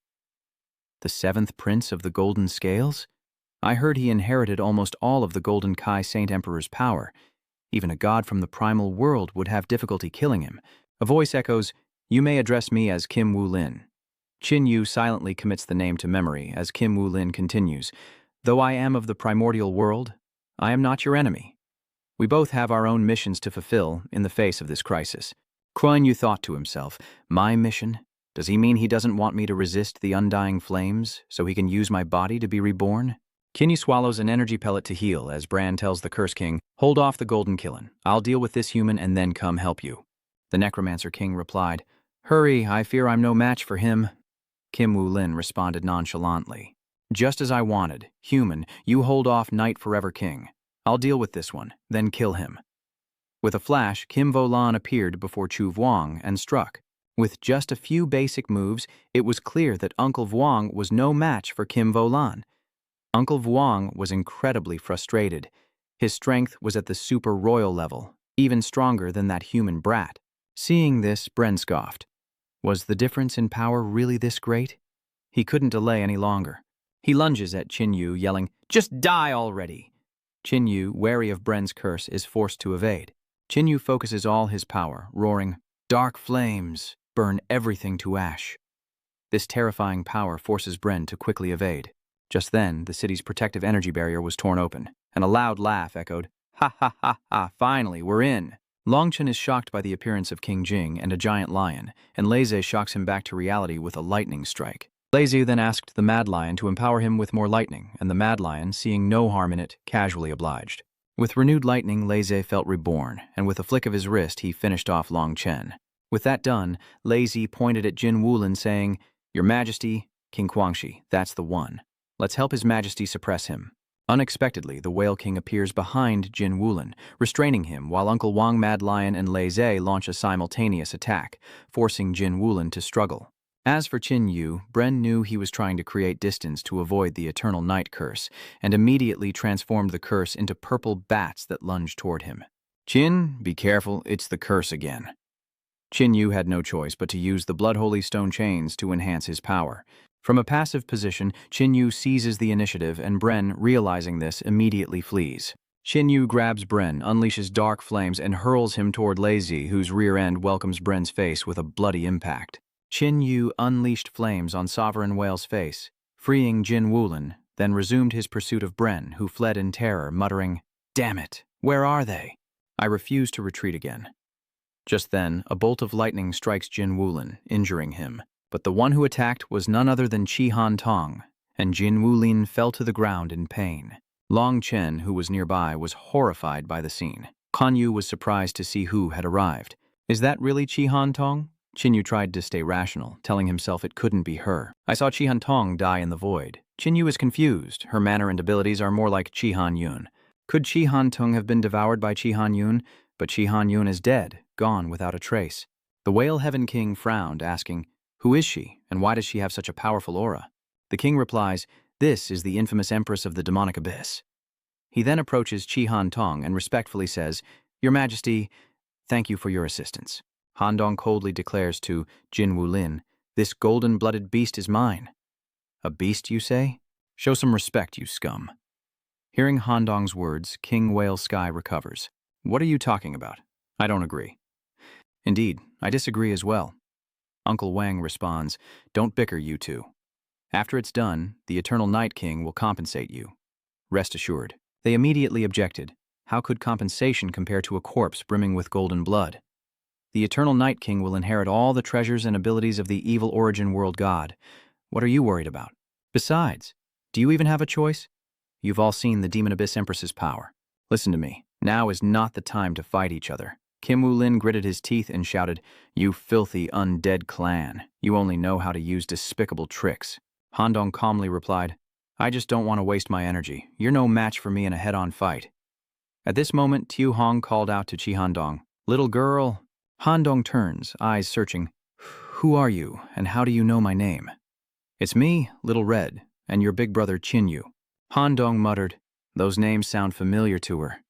"The seventh prince of the Golden Scales? I heard he inherited almost all of the Golden Kai Saint Emperor's power. Even a god from the primal world would have difficulty killing him." A voice echoes, "You may address me as Kim Wu Lin." Qin Yu silently commits the name to memory as Kim Wu Lin continues, "Though I am of the primordial world, I am not your enemy. We both have our own missions to fulfill in the face of this crisis." Kuan Yu thought to himself, "My mission? Does he mean he doesn't want me to resist the undying flames so he can use my body to be reborn?" Qin Yu swallows an energy pellet to heal as Bran tells the Curse King, "Hold off the Golden Killen. I'll deal with this human and then come help you." The Necromancer King replied, "Hurry, I fear I'm no match for him." Kim Wu Lin responded nonchalantly, "Just as I wanted. Human, you hold off Night Forever King. I'll deal with this one, then kill him." With a flash, Kim Vo Lan appeared before Chu Vuong and struck. With just a few basic moves, it was clear that Uncle Vuong was no match for Kim Vo Lan. Uncle Vuong was incredibly frustrated. His strength was at the super royal level, even stronger than that human brat. Seeing this, Bren scoffed. Was the difference in power really this great? He couldn't delay any longer. He lunges at Qin Yu, yelling, "Just die already!" Qin Yu, wary of Bren's curse, is forced to evade. Qin Yu focuses all his power, roaring, "Dark flames, burn everything to ash." This terrifying power forces Bren to quickly evade. Just then, the city's protective energy barrier was torn open, and a loud laugh echoed, "Ha ha ha ha, finally, we're in." Longchen is shocked by the appearance of King Jing and a giant lion, and Leze shocks him back to reality with a lightning strike. Leze then asked the Mad Lion to empower him with more lightning, and the Mad Lion, seeing no harm in it, casually obliged. With renewed lightning, Leze felt reborn, and with a flick of his wrist, he finished off Longchen. With that done, Leze pointed at Jin Wulin, saying, "Your Majesty, King Guangxi, that's the one. Let's help His Majesty suppress him." Unexpectedly, the Whale King appears behind Jin Wulin, restraining him while Uncle Wang, Mad Lion, and Leze launch a simultaneous attack, forcing Jin Wulin to struggle. As for Qin Yu, Bren knew he was trying to create distance to avoid the Eternal Night Curse, and immediately transformed the curse into purple bats that lunged toward him. "Qin, be careful, it's the curse again." Qin Yu had no choice but to use the Blood Holy Stone chains to enhance his power. From a passive position, Qin Yu seizes the initiative, and Bren, realizing this, immediately flees. Qin Yu grabs Bren, unleashes dark flames, and hurls him toward Lazy, whose rear end welcomes Bren's face with a bloody impact. Qin Yu unleashed flames on Sovereign Whale's face, freeing Jin Wulin, then resumed his pursuit of Bren, who fled in terror, muttering, "Damn it, where are they?" I refuse to retreat again. Just then, a bolt of lightning strikes Jin Wulin, injuring him. But the one who attacked was none other than Chi Han Tong, and Jin Wulin fell to the ground in pain. Long Chen, who was nearby, was horrified by the scene. Kan Yu was surprised to see who had arrived. "Is that really Chi Han Tong?" Qin Yu tried to stay rational, telling himself it couldn't be her. "I saw Chi Han Tong die in the void." Qin Yu is confused. Her manner and abilities are more like Chi Han Yun. Could Chi Han Tong have been devoured by Chi Han Yun? But Chi Han Yun is dead, gone without a trace. The Whale Heaven King frowned, asking, "Who is she, and why does she have such a powerful aura?" The king replies, "This is the infamous Empress of the Demonic Abyss." He then approaches Chi Han Tong and respectfully says, "Your Majesty, thank you for your assistance." Han Dong coldly declares to Jin Wulin, "This golden-blooded beast is mine." "A beast, you say? Show some respect, you scum." Hearing Han Dong's words, King Whale Sky recovers. "What are you talking about? I don't agree." "Indeed, I disagree as well." Uncle Wang responds, "Don't bicker, you two. After it's done, the Eternal Night King will compensate you. Rest assured." They immediately objected. How could compensation compare to a corpse brimming with golden blood? "The Eternal Night King will inherit all the treasures and abilities of the evil origin world god. What are you worried about? Besides, do you even have a choice? You've all seen the Demon Abyss Empress's power. Listen to me. Now is not the time to fight each other." Kim Wulin gritted his teeth and shouted, "You filthy undead clan. You only know how to use despicable tricks." Han Dong calmly replied, "I just don't want to waste my energy. You're no match for me in a head-on fight." At this moment, Tiu Hong called out to Chi Han Dong, "Little girl." Han Dong turns, eyes searching. "Who are you, and how do you know my name?" "It's me, Little Red, and your big brother Qin Yu." Han Dong muttered, "Those names sound familiar to her.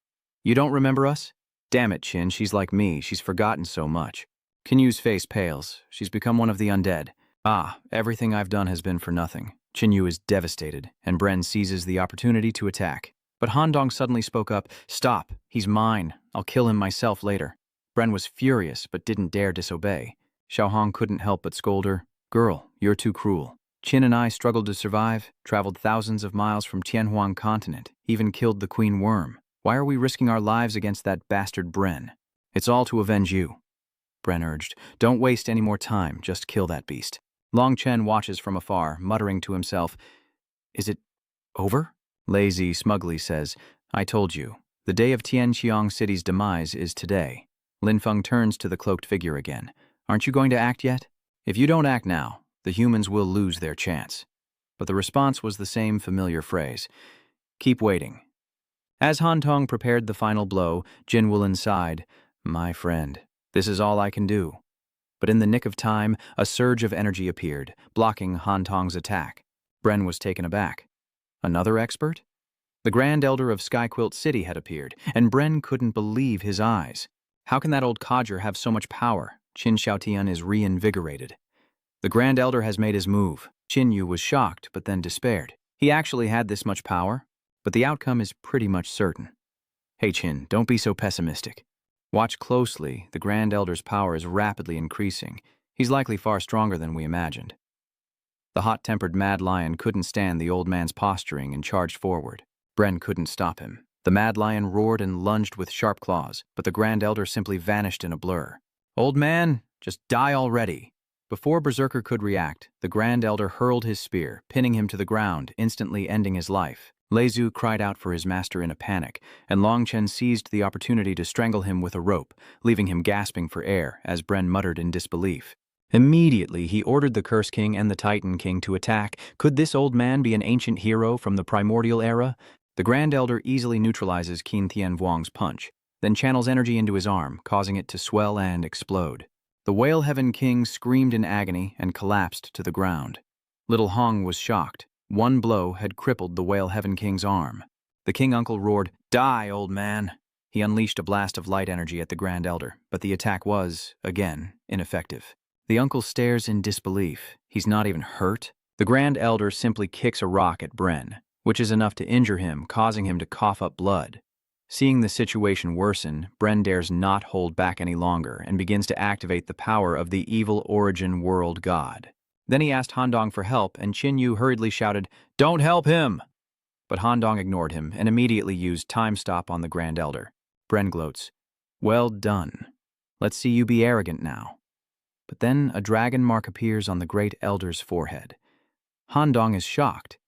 You don't remember us? Damn it, Qin, she's like me, she's forgotten so much." Qin Yu's face pales. She's become one of the undead. "Ah, everything I've done has been for nothing." Qin Yu is devastated, and Bren seizes the opportunity to attack. But Han Dong suddenly spoke up, "Stop, he's mine. I'll kill him myself later." Bren was furious, but didn't dare disobey. Xiao Hong couldn't help but scold her, "Girl, you're too cruel. Qin and I struggled to survive, traveled thousands of miles from Tianhuang continent, even killed the Queen Worm. Why are we risking our lives against that bastard Bren?" "It's all to avenge you," Bren urged. "Don't waste any more time, just kill that beast." Long Chen watches from afar, muttering to himself, "Is it over?" Lazy smugly says, "I told you. The day of Tianqiang City's demise is today." Lin Feng turns to the cloaked figure again. "Aren't you going to act yet? If you don't act now, the humans will lose their chance." But the response was the same familiar phrase, "Keep waiting." As Han Tong prepared the final blow, Jin Wulin sighed, "My friend, this is all I can do." But in the nick of time, a surge of energy appeared, blocking Han Tong's attack. Bren was taken aback. Another expert? The Grand Elder of Skyquilt City had appeared, and Bren couldn't believe his eyes. How can that old codger have so much power? Qin Xiaotian is reinvigorated. The Grand Elder has made his move. Qin Yu was shocked, but then despaired. He actually had this much power? But the outcome is pretty much certain. "Hey Qin, don't be so pessimistic. Watch closely, the Grand Elder's power is rapidly increasing. He's likely far stronger than we imagined." The hot-tempered Mad Lion couldn't stand the old man's posturing and charged forward. Bren couldn't stop him. The Mad Lion roared and lunged with sharp claws, but the Grand Elder simply vanished in a blur. "Old man, just die already." Before Berserker could react, the Grand Elder hurled his spear, pinning him to the ground, instantly ending his life. Leizu cried out for his master in a panic, and Long Chen seized the opportunity to strangle him with a rope, leaving him gasping for air as Bren muttered in disbelief. Immediately, he ordered the Curse King and the Titan King to attack. Could this old man be an ancient hero from the primordial era? The Grand Elder easily neutralizes Qin Tian Vuong's punch, then channels energy into his arm, causing it to swell and explode. The Whale Heaven King screamed in agony and collapsed to the ground. Little Hong was shocked. One blow had crippled the Whale Heaven King's arm. The King Uncle roared, "Die, old man!" He unleashed a blast of light energy at the Grand Elder, but the attack was, again, ineffective. The uncle stares in disbelief. He's not even hurt. The Grand Elder simply kicks a rock at Bren, which is enough to injure him, causing him to cough up blood. Seeing the situation worsen, Bren dares not hold back any longer and begins to activate the power of the evil origin world god. Then he asked Handong for help, and Qin Yu hurriedly shouted, "Don't help him!" But Handong ignored him and immediately used Time Stop on the Grand Elder. Bren gloats, "Well done. Let's see you be arrogant now." But then a dragon mark appears on the Great Elder's forehead. Handong is shocked.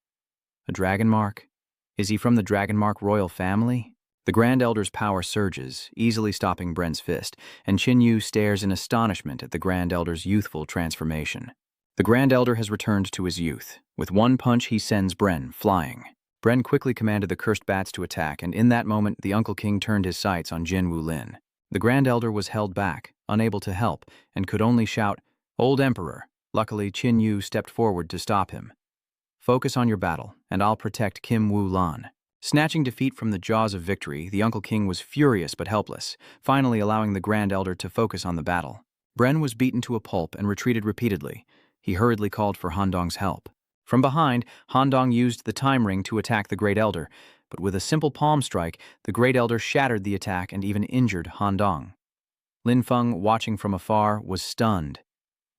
A dragon mark? Is he from the dragon mark royal family? The Grand Elder's power surges, easily stopping Bren's fist, and Qin Yu stares in astonishment at the Grand Elder's youthful transformation. The Grand Elder has returned to his youth. With one punch, he sends Bren flying. Bren quickly commanded the cursed bats to attack, and in that moment, the Uncle King turned his sights on Jin Wulin. The Grand Elder was held back, unable to help, and could only shout, "Old Emperor." Luckily, Qin Yu stepped forward to stop him. "Focus on your battle, and I'll protect Kim Wu-lan." Snatching defeat from the jaws of victory, the Uncle King was furious but helpless, finally allowing the Grand Elder to focus on the battle. Bren was beaten to a pulp and retreated repeatedly. He hurriedly called for Handong's help. From behind, Handong used the time ring to attack the Great Elder, but with a simple palm strike, the Great Elder shattered the attack and even injured Handong. Lin Feng, watching from afar, was stunned.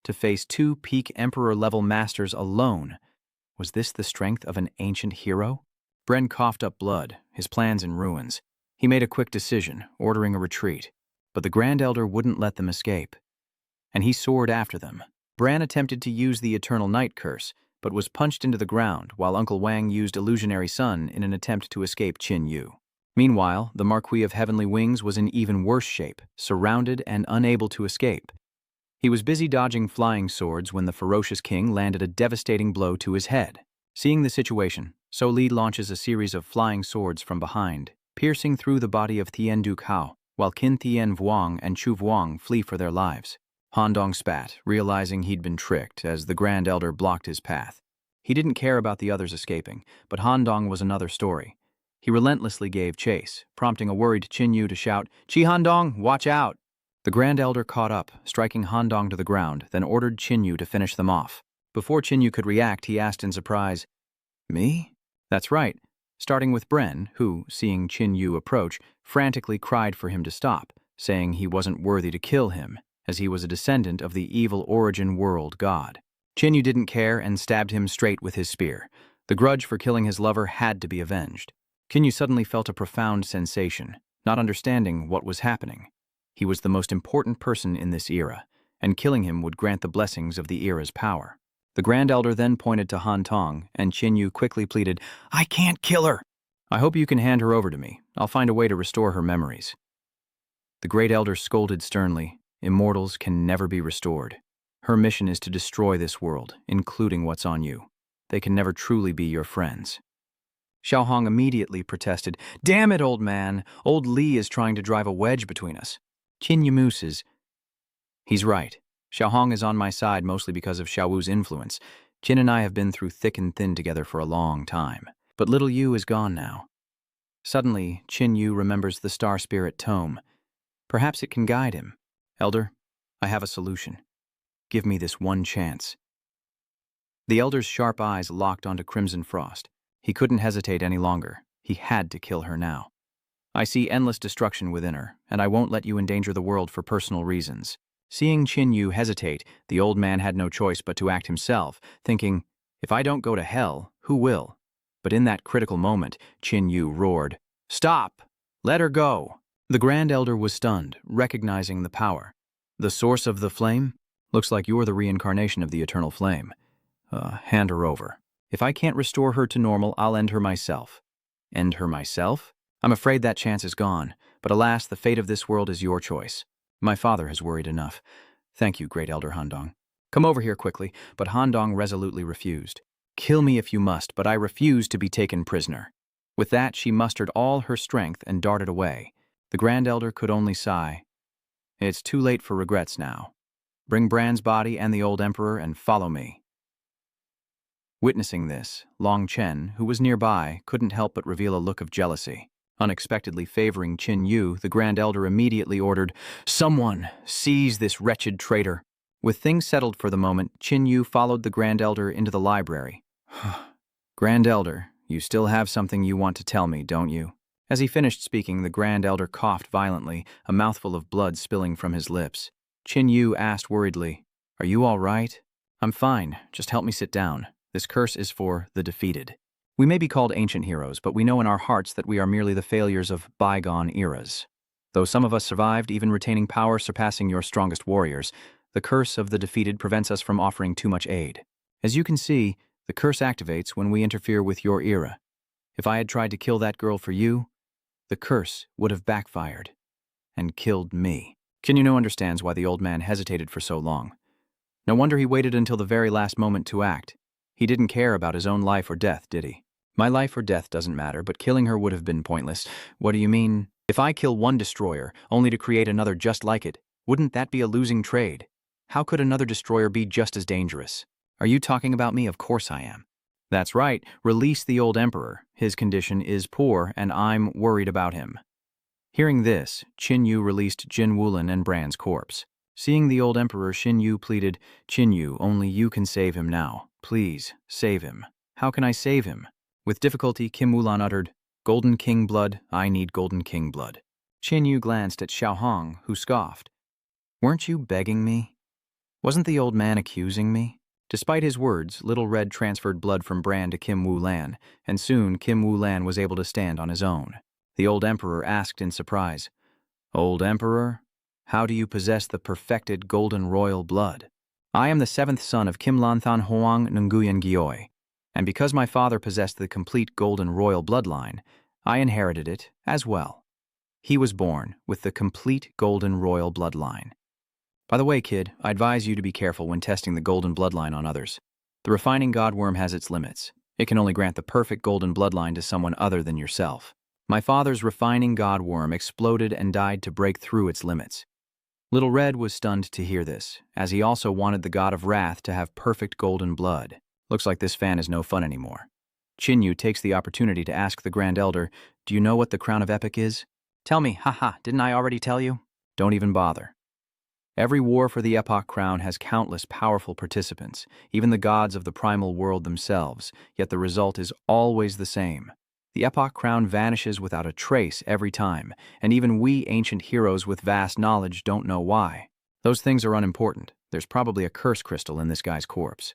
To face two peak Emperor-level masters alone, was this the strength of an ancient hero? Bren coughed up blood, his plans in ruins. He made a quick decision, ordering a retreat, but the Grand Elder wouldn't let them escape, and he soared after them. Bran attempted to use the Eternal Night Curse, but was punched into the ground, while Uncle Wang used Illusionary Sun in an attempt to escape Qin Yu. Meanwhile, the Marquis of Heavenly Wings was in even worse shape, surrounded and unable to escape. He was busy dodging flying swords when the ferocious king landed a devastating blow to his head. Seeing the situation, So Li launches a series of flying swords from behind, piercing through the body of Tien Du Cao, while Qin Tien Vuong and Chu Vuong flee for their lives. Handong spat, realizing he'd been tricked, as the Grand Elder blocked his path. He didn't care about the others escaping, but Handong was another story. He relentlessly gave chase, prompting a worried Qin Yu to shout, "Chi Handong, watch out!" The Grand Elder caught up, striking Handong to the ground, then ordered Qin Yu to finish them off. Before Qin Yu could react, he asked in surprise, "Me?" "That's right," starting with Bren, who, seeing Qin Yu approach, frantically cried for him to stop, saying he wasn't worthy to kill him, as he was a descendant of the evil origin world god. Qin Yu didn't care and stabbed him straight with his spear. The grudge for killing his lover had to be avenged. Qin Yu suddenly felt a profound sensation, not understanding what was happening. He was the most important person in this era, and killing him would grant the blessings of the era's power. The Grand Elder then pointed to Han Tong, and Qin Yu quickly pleaded, "I can't kill her." "I hope you can hand her over to me. I'll find a way to restore her memories." The Great Elder scolded sternly, "Immortals can never be restored. Her mission is to destroy this world, including what's on you. They can never truly be your friends." Xiao Hong immediately protested, "Damn it, old man. Old Li is trying to drive a wedge between us." Qin Yu mooses, "He's right. Xiao Hong is on my side mostly because of Xiao Wu's influence. Qin and I have been through thick and thin together for a long time. But little Yu is gone now." Suddenly, Qin Yu remembers the Star Spirit Tome. Perhaps it can guide him. "Elder, I have a solution. Give me this one chance." The Elder's sharp eyes locked onto Crimson Frost. He couldn't hesitate any longer. He had to kill her now. "I see endless destruction within her, and I won't let you endanger the world for personal reasons." Seeing Qin Yu hesitate, the old man had no choice but to act himself, thinking, "If I don't go to hell, who will?" But in that critical moment, Qin Yu roared, "Stop! Let her go!" The Grand Elder was stunned, recognizing the power. "The source of the flame? Looks like you're the reincarnation of the eternal flame. Hand her over. If I can't restore her to normal, I'll end her myself." "End her myself?" "I'm afraid that chance is gone, but alas, the fate of this world is your choice. My father has worried enough. Thank you, Great Elder Handong. Come over here quickly," but Handong resolutely refused. "Kill me if you must, but I refuse to be taken prisoner." With that, she mustered all her strength and darted away. The Grand Elder could only sigh. "It's too late for regrets now. Bring Bran's body and the old Emperor and follow me." Witnessing this, Long Chen, who was nearby, couldn't help but reveal a look of jealousy. Unexpectedly favoring Qin Yu, the Grand Elder immediately ordered, "Someone, seize this wretched traitor." With things settled for the moment, Qin Yu followed the Grand Elder into the library. Grand Elder, you still have something you want to tell me, don't you? As he finished speaking, the Grand Elder coughed violently, a mouthful of blood spilling from his lips. Qin Yu asked worriedly, "Are you all right?" "I'm fine. Just help me sit down. This curse is for the defeated. We may be called ancient heroes, but we know in our hearts that we are merely the failures of bygone eras. Though some of us survived, even retaining power surpassing your strongest warriors, the curse of the defeated prevents us from offering too much aid. As you can see, the curse activates when we interfere with your era. If I had tried to kill that girl for you, the curse would have backfired and killed me." Qin Yu understands why the old man hesitated for so long. No wonder he waited until the very last moment to act. He didn't care about his own life or death, did he? "My life or death doesn't matter, but killing her would have been pointless." "What do you mean?" "If I kill one destroyer, only to create another just like it, wouldn't that be a losing trade? How could another destroyer be just as dangerous?" "Are you talking about me? Of course I am." "That's right. Release the old emperor. His condition is poor, and I'm worried about him." Hearing this, Qin Yu released Jin Wulin and Bran's corpse. Seeing the old emperor, Qin Yu pleaded, "Qin Yu, only you can save him now. Please, save him." "How can I save him?" With difficulty, Kim Wulan uttered, "Golden King blood, I need Golden King blood." Qin Yu glanced at Xiao Hong, who scoffed. "Weren't you begging me? Wasn't the old man accusing me?" Despite his words, Little Red transferred blood from Bran to Kim Wulan, and soon Kim Wulan was able to stand on his own. The old emperor asked in surprise, "Old emperor, how do you possess the perfected golden royal blood?" "I am the seventh son of Kim Lanthan Hoang Nguyen Gyoi, and because my father possessed the complete golden royal bloodline, I inherited it as well. He was born with the complete golden royal bloodline. By the way, kid, I advise you to be careful when testing the golden bloodline on others. The refining godworm has its limits. It can only grant the perfect golden bloodline to someone other than yourself. My father's refining godworm exploded and died to break through its limits." Little Red was stunned to hear this, as he also wanted the god of wrath to have perfect golden blood. Looks like this fan is no fun anymore. Qin Yu takes the opportunity to ask the Grand Elder, "Do you know what the Crown of Epic is?" "Tell me, haha, didn't I already tell you?" "Don't even bother. Every war for the Epoch Crown has countless powerful participants, even the gods of the primal world themselves, yet the result is always the same. The Epoch Crown vanishes without a trace every time, and even we ancient heroes with vast knowledge don't know why. Those things are unimportant. There's probably a curse crystal in this guy's corpse."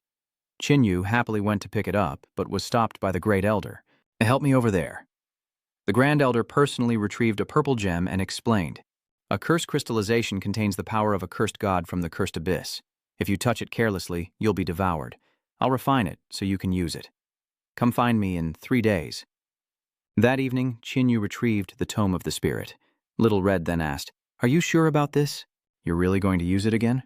Qin Yu happily went to pick it up, but was stopped by the Great Elder. "Help me over there." The Grand Elder personally retrieved a purple gem and explained, "A curse crystallization contains the power of a cursed god from the cursed abyss. If you touch it carelessly, you'll be devoured. I'll refine it so you can use it. Come find me in 3 days." That evening, Qin Yu retrieved the Tome of the Spirit. Little Red then asked, "Are you sure about this? You're really going to use it again?"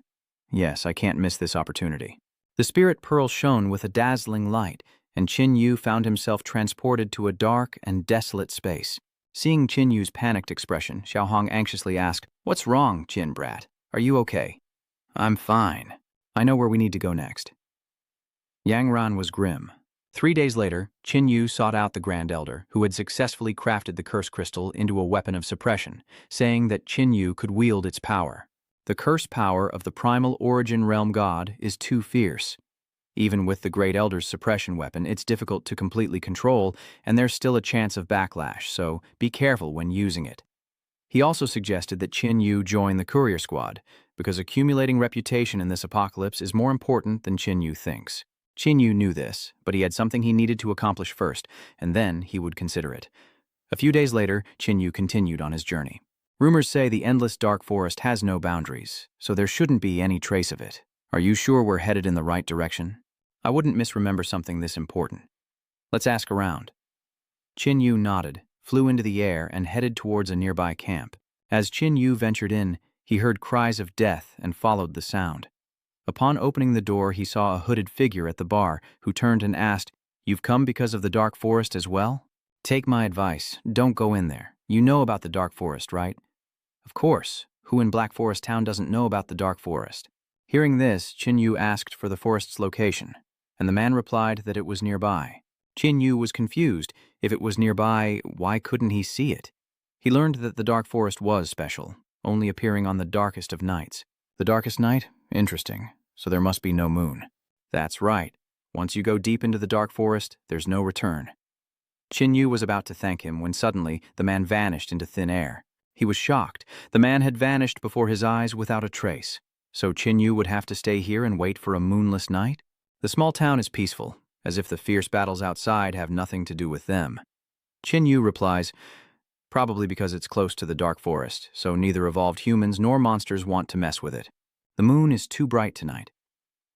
"Yes, I can't miss this opportunity." The Spirit Pearl shone with a dazzling light, and Qin Yu found himself transported to a dark and desolate space. Seeing Qin Yu's panicked expression, Xiao Hong anxiously asked, "What's wrong, Qin Brat? Are you okay?" "I'm fine. I know where we need to go next." Yang Ran was grim. 3 days later, Qin Yu sought out the Grand Elder, who had successfully crafted the curse crystal into a weapon of suppression, saying that Qin Yu could wield its power. The curse power of the primal origin realm god is too fierce. Even with the Great Elder's suppression weapon, it's difficult to completely control, and there's still a chance of backlash, so be careful when using it. He also suggested that Qin Yu join the courier squad, because accumulating reputation in this apocalypse is more important than Qin Yu thinks. Qin Yu knew this, but he had something he needed to accomplish first, and then he would consider it. A few days later, Qin Yu continued on his journey. Rumors say the endless dark forest has no boundaries, so there shouldn't be any trace of it. Are you sure we're headed in the right direction? I wouldn't misremember something this important. Let's ask around. Qin Yu nodded, flew into the air, and headed towards a nearby camp. As Qin Yu ventured in, he heard cries of death and followed the sound. Upon opening the door, he saw a hooded figure at the bar, who turned and asked, "You've come because of the dark forest as well? Take my advice, don't go in there. You know about the dark forest, right?" "Of course. Who in Black Forest Town doesn't know about the dark forest?" Hearing this, Qin Yu asked for the forest's location, and the man replied that it was nearby. Qin Yu was confused. If it was nearby, why couldn't he see it? He learned that the dark forest was special, only appearing on the darkest of nights. The darkest night? Interesting. So there must be no moon. That's right. Once you go deep into the dark forest, there's no return. Qin Yu was about to thank him when suddenly the man vanished into thin air. He was shocked. The man had vanished before his eyes without a trace. So Qin Yu would have to stay here and wait for a moonless night? The small town is peaceful, as if the fierce battles outside have nothing to do with them. Qin Yu replies, probably because it's close to the dark forest, so neither evolved humans nor monsters want to mess with it. The moon is too bright tonight.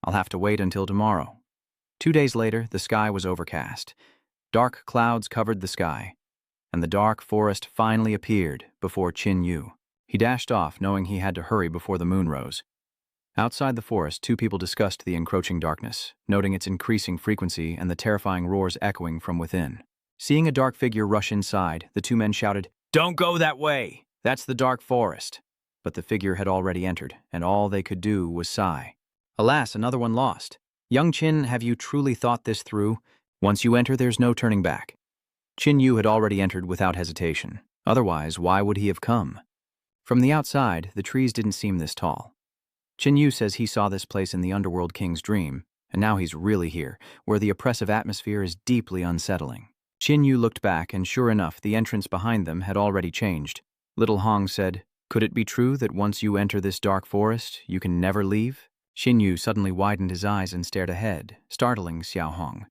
I'll have to wait until tomorrow. 2 days later, the sky was overcast. Dark clouds covered the sky, and the dark forest finally appeared before Qin Yu. He dashed off, knowing he had to hurry before the moon rose. Outside the forest, 2 people discussed the encroaching darkness, noting its increasing frequency and the terrifying roars echoing from within. Seeing a dark figure rush inside, the 2 men shouted, "Don't go that way! That's the dark forest!" But the figure had already entered, and all they could do was sigh. Alas, another one lost. Young Qin, have you truly thought this through? Once you enter, there's no turning back. Qin Yu had already entered without hesitation. Otherwise, why would he have come? From the outside, the trees didn't seem this tall. Qin Yu says he saw this place in the Underworld King's dream, and now he's really here, where the oppressive atmosphere is deeply unsettling. Qin Yu looked back, and sure enough, the entrance behind them had already changed. Little Hong said, "Could it be true that once you enter this dark forest, you can never leave?" Qin Yu suddenly widened his eyes and stared ahead, startling Xiao Hong.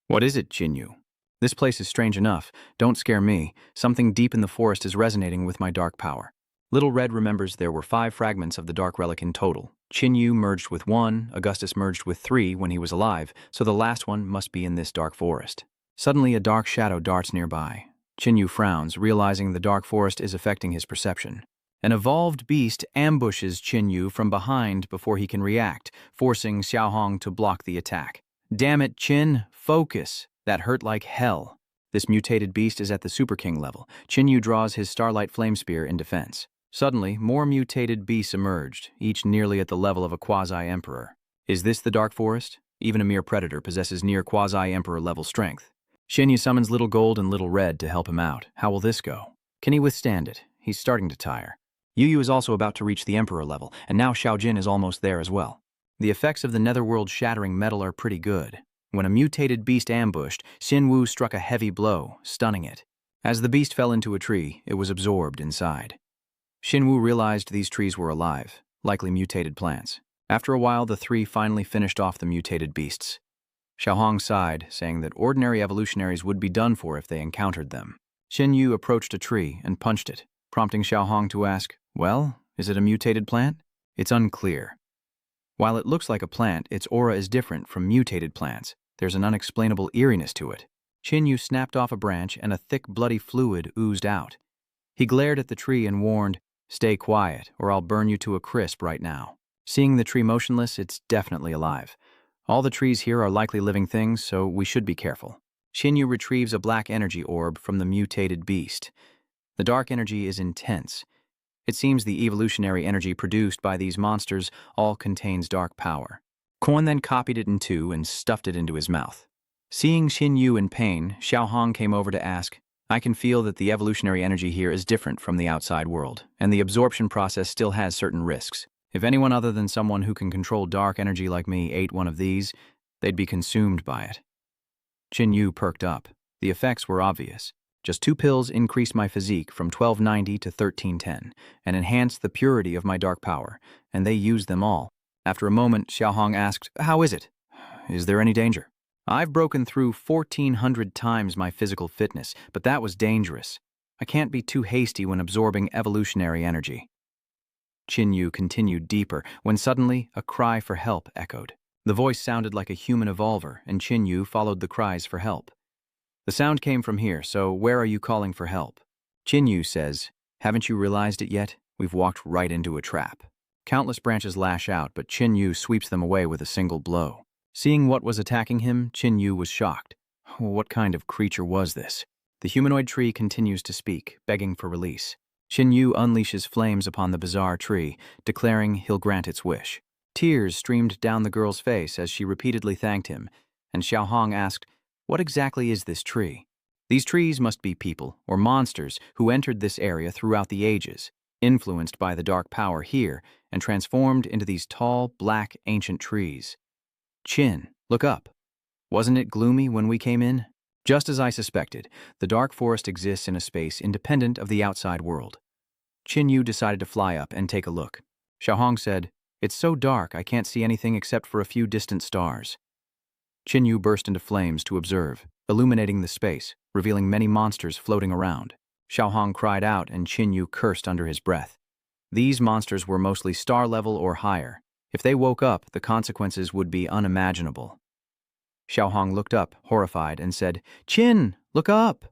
"What is it, Qin Yu? This place is strange enough. Don't scare me. Something deep in the forest is resonating with my dark power." Little Red remembers there were 5 fragments of the dark relic in total. Qin Yu merged with 1, Augustus merged with 3 when he was alive, so the last one must be in this dark forest. Suddenly, a dark shadow darts nearby. Qin Yu frowns, realizing the dark forest is affecting his perception. An evolved beast ambushes Qin Yu from behind before he can react, forcing Xiao Hong to block the attack. "Damn it, Qin, focus! That hurt like hell." This mutated beast is at the Super King level. Qin Yu draws his Starlight Flame Spear in defense. Suddenly, more mutated beasts emerged, each nearly at the level of a quasi-emperor. Is this the Dark Forest? Even a mere predator possesses near quasi-emperor level strength. Qin Yu summons Little Gold and Little Red to help him out. How will this go? Can he withstand it? He's starting to tire. Yu Yu is also about to reach the Emperor level, and now Xiao Jin is almost there as well. The effects of the Netherworld shattering metal are pretty good. When a mutated beast ambushed, Xin Wu struck a heavy blow, stunning it. As the beast fell into a tree, it was absorbed inside. Xin Wu realized these trees were alive, likely mutated plants. After a while, the 3 finally finished off the mutated beasts. Xiao Hong sighed, saying that ordinary evolutionaries would be done for if they encountered them. Xin Yu approached a tree and punched it, prompting Xiao Hong to ask, "Well, is it a mutated plant?" It's unclear. While it looks like a plant, its aura is different from mutated plants. There's an unexplainable eeriness to it. Qin Yu snapped off a branch and a thick bloody fluid oozed out. He glared at the tree and warned, "Stay quiet, or I'll burn you to a crisp right now." Seeing the tree motionless, it's definitely alive. All the trees here are likely living things, so we should be careful. Qin Yu retrieves a black energy orb from the mutated beast. The dark energy is intense. It seems the evolutionary energy produced by these monsters all contains dark power. Quan then copied it in 2 and stuffed it into his mouth. Seeing Qin Yu in pain, Xiao Hong came over to ask, "I can feel that the evolutionary energy here is different from the outside world, and the absorption process still has certain risks. If anyone other than someone who can control dark energy like me ate one of these, they'd be consumed by it." Qin Yu perked up. The effects were obvious. Just 2 pills increased my physique from 1290 to 1310 and enhanced the purity of my dark power, and they used them all. After a moment, Xiao Hong asked, "How is it? Is there any danger?" "I've broken through 1,400 times my physical fitness, but that was dangerous. I can't be too hasty when absorbing evolutionary energy." Qin Yu continued deeper when suddenly a cry for help echoed. The voice sounded like a human evolver, and Qin Yu followed the cries for help. "The sound came from here, so where are you calling for help?" Qin Yu says, "Haven't you realized it yet? We've walked right into a trap." Countless branches lash out, but Qin Yu sweeps them away with a single blow. Seeing what was attacking him, Qin Yu was shocked. What kind of creature was this? The humanoid tree continues to speak, begging for release. Qin Yu unleashes flames upon the bizarre tree, declaring he'll grant its wish. Tears streamed down the girl's face as she repeatedly thanked him, and Xiao Hong asked, "What exactly is this tree?" These trees must be people, or monsters, who entered this area throughout the ages, influenced by the dark power here, and transformed into these tall, black, ancient trees. Chin, look up. Wasn't it gloomy when we came in? Just as I suspected, the dark forest exists in a space independent of the outside world. Chin Yu decided to fly up and take a look. Xiaohong said, "It's so dark I can't see anything except for a few distant stars." Chin Yu burst into flames to observe, illuminating the space, revealing many monsters floating around. Xiaohong cried out and Chin Yu cursed under his breath. These monsters were mostly star level or higher. If they woke up, the consequences would be unimaginable. Xiaohong looked up, horrified, and said, "Chin, look up!"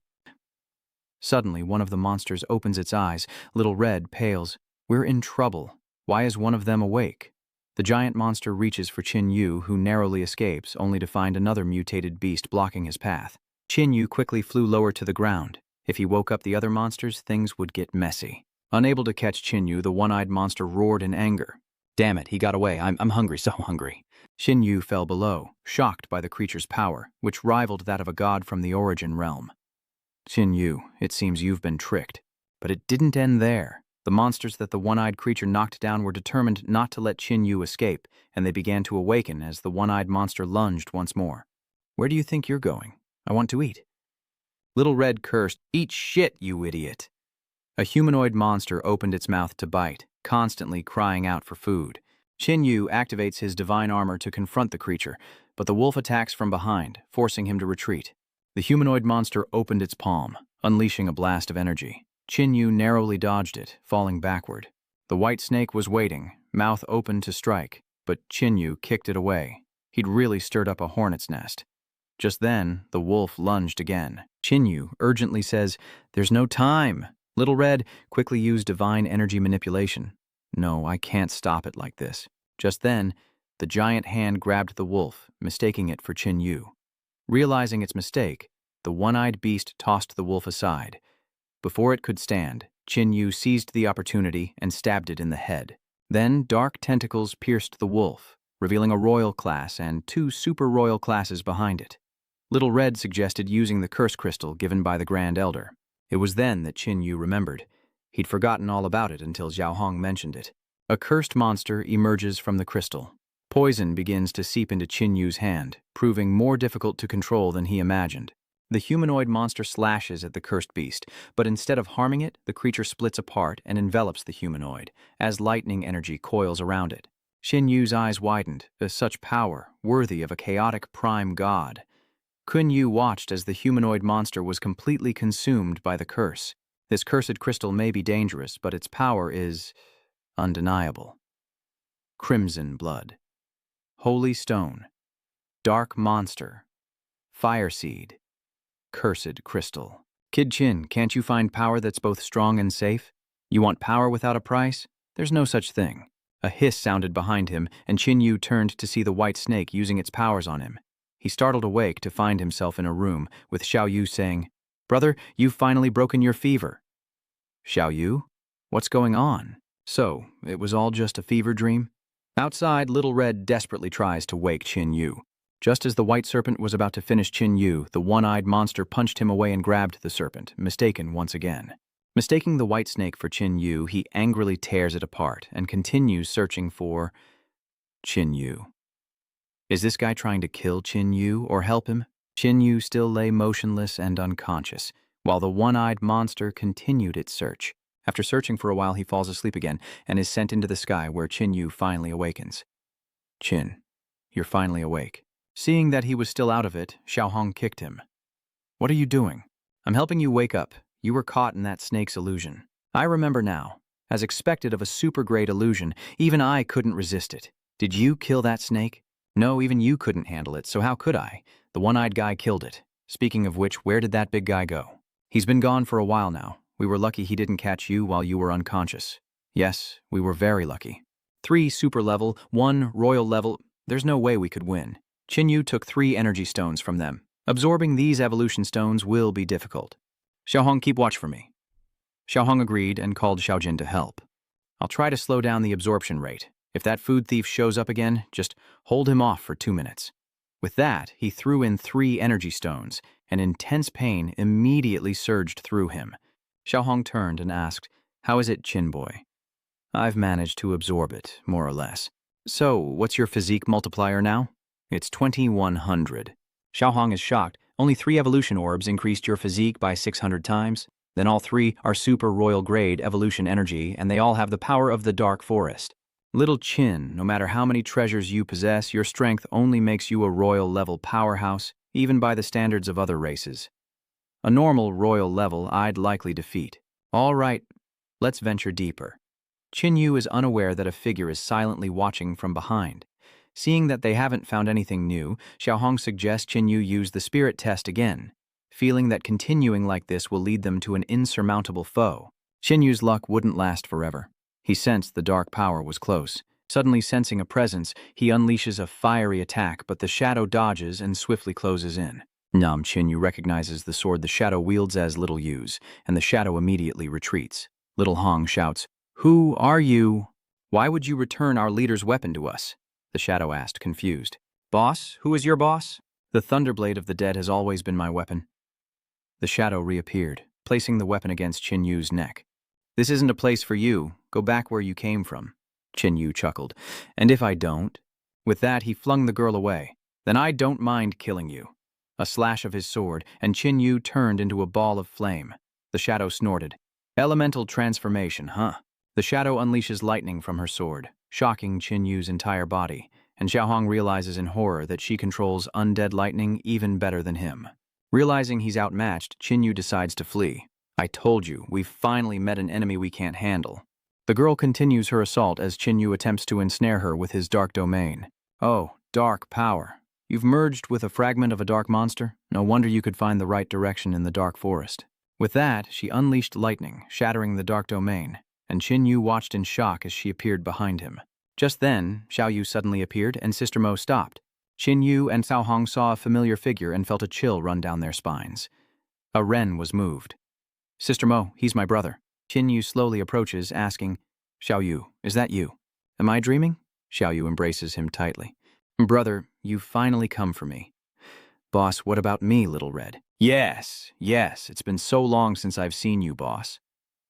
Suddenly, one of the monsters opens its eyes. Little Red pales. "We're in trouble. Why is one of them awake?" The giant monster reaches for Chin Yu, who narrowly escapes, only to find another mutated beast blocking his path. Chin Yu quickly flew lower to the ground. If he woke up the other monsters, things would get messy. Unable to catch Chin Yu, the one-eyed monster roared in anger. "Damn it, he got away. I'm hungry, so hungry." Chin Yu fell below, shocked by the creature's power, which rivaled that of a god from the Origin realm. "Chin Yu, it seems you've been tricked." But it didn't end there. The monsters that the one-eyed creature knocked down were determined not to let Chin Yu escape, and they began to awaken as the one-eyed monster lunged once more. "Where do you think you're going? I want to eat." Little Red cursed, "Eat shit, you idiot." A humanoid monster opened its mouth to bite, constantly crying out for food. Chin Yu activates his divine armor to confront the creature, but the wolf attacks from behind, forcing him to retreat. The humanoid monster opened its palm, unleashing a blast of energy. Chin Yu narrowly dodged it, falling backward. The white snake was waiting, mouth open to strike, but Chin Yu kicked it away. He'd really stirred up a hornet's nest. Just then, the wolf lunged again. Chin Yu urgently says, "There's no time." Little Red quickly used divine energy manipulation. "No, I can't stop it like this." Just then, the giant hand grabbed the wolf, mistaking it for Chin Yu. Realizing its mistake, the one-eyed beast tossed the wolf aside. Before it could stand, Chin Yu seized the opportunity and stabbed it in the head. Then dark tentacles pierced the wolf, revealing a royal class and 2 super royal classes behind it. Little Red suggested using the curse crystal given by the Grand Elder. It was then that Chin Yu remembered. He'd forgotten all about it until Xiaohong mentioned it. A cursed monster emerges from the crystal. Poison begins to seep into Chin Yu's hand, proving more difficult to control than he imagined. The humanoid monster slashes at the cursed beast, but instead of harming it, the creature splits apart and envelops the humanoid, as lightning energy coils around it. Chin Yu's eyes widened, such power, worthy of a chaotic prime god. Kun Yu watched as the humanoid monster was completely consumed by the curse. This cursed crystal may be dangerous, but its power is undeniable. Crimson blood. Holy stone. Dark monster. Fire seed. Cursed crystal. Kid Chin, can't you find power that's both strong and safe? You want power without a price? There's no such thing. A hiss sounded behind him, and Chin Yu turned to see the white snake using its powers on him. He startled awake to find himself in a room, with Xiao Yu saying, "Brother, you've finally broken your fever." "Xiao Yu? What's going on?" So, it was all just a fever dream? Outside, Little Red desperately tries to wake Chin Yu. Just as the white serpent was about to finish Chin Yu, the one-eyed monster punched him away and grabbed the serpent, mistaken once again. Mistaking the white snake for Chin Yu, he angrily tears it apart and continues searching for Chin Yu. Is this guy trying to kill Chin Yu or help him? Chin Yu still lay motionless and unconscious, while the one-eyed monster continued its search. After searching for a while, he falls asleep again and is sent into the sky where Chin Yu finally awakens. "Chin, you're finally awake." Seeing that he was still out of it, Xiaohong kicked him. "What are you doing?" "I'm helping you wake up. You were caught in that snake's illusion." "I remember now. As expected of a super-great illusion, even I couldn't resist it. Did you kill that snake?" "No, even you couldn't handle it, so how could I? The one-eyed guy killed it. Speaking of which, where did that big guy go?" "He's been gone for a while now. We were lucky he didn't catch you while you were unconscious." "Yes, we were very lucky. 3 super level, 1 royal level. There's no way we could win." Chin Yu took 3 energy stones from them. "Absorbing these evolution stones will be difficult. Xiaohong, keep watch for me." Xiaohong agreed and called Xiaojin to help. "I'll try to slow down the absorption rate. If that food thief shows up again, just hold him off for 2 minutes." With that, he threw in 3 energy stones, and intense pain immediately surged through him. Xiaohong turned and asked, "How is it, Chin boy?" I've managed to absorb it, more or less. So, what's your physique multiplier now? It's 2100. Xiaohong is shocked. Only 3 evolution orbs increased your physique by 600 times. Then all 3 are super royal grade evolution energy, and they all have the power of the dark forest. Little Chin, no matter how many treasures you possess, your strength only makes you a royal level powerhouse, even by the standards of other races. A normal royal level I'd likely defeat. All right, let's venture deeper. Qin Yu is unaware that a figure is silently watching from behind. Seeing that they haven't found anything new, Xiaohong suggests Qin Yu use the spirit test again, feeling that continuing like this will lead them to an insurmountable foe. Qin Yu's luck wouldn't last forever. He sensed the dark power was close. Suddenly sensing a presence, he unleashes a fiery attack, but the shadow dodges and swiftly closes in. Qin Yu recognizes the sword the shadow wields as Little Yu's, and the shadow immediately retreats. Little Hong shouts, "Who are you? Why would you return our leader's weapon to us?" The shadow asked, confused. "Boss? Who is your boss?" "The Thunderblade of the Dead has always been my weapon." The shadow reappeared, placing the weapon against Qin Yu's neck. "This isn't a place for you. Go back where you came from." Qin Yu chuckled. "And if I don't?" With that, he flung the girl away. "Then I don't mind killing you." A slash of his sword, and Qin Yu turned into a ball of flame. The shadow snorted. "Elemental transformation, huh?" The shadow unleashes lightning from her sword, shocking Qin Yu's entire body, and Xiaohong realizes in horror that she controls undead lightning even better than him. Realizing he's outmatched, Qin Yu decides to flee. "I told you, we've finally met an enemy we can't handle." The girl continues her assault as Qin Yu attempts to ensnare her with his dark domain. "Oh, dark power. You've merged with a fragment of a dark monster? No wonder you could find the right direction in the dark forest." With that, she unleashed lightning, shattering the dark domain, and Qin Yu watched in shock as she appeared behind him. Just then, Xiao Yu suddenly appeared and Sister Mo stopped. Qin Yu and Xiaohong saw a familiar figure and felt a chill run down their spines. A wren was moved. "Sister Mo, he's my brother." Qin Yu slowly approaches, asking, "Xiao Yu, is that you? Am I dreaming?" Xiao Yu embraces him tightly. "Brother, you've finally come for me." "Boss, what about me, Little Red?" Yes, it's been so long since I've seen you, boss."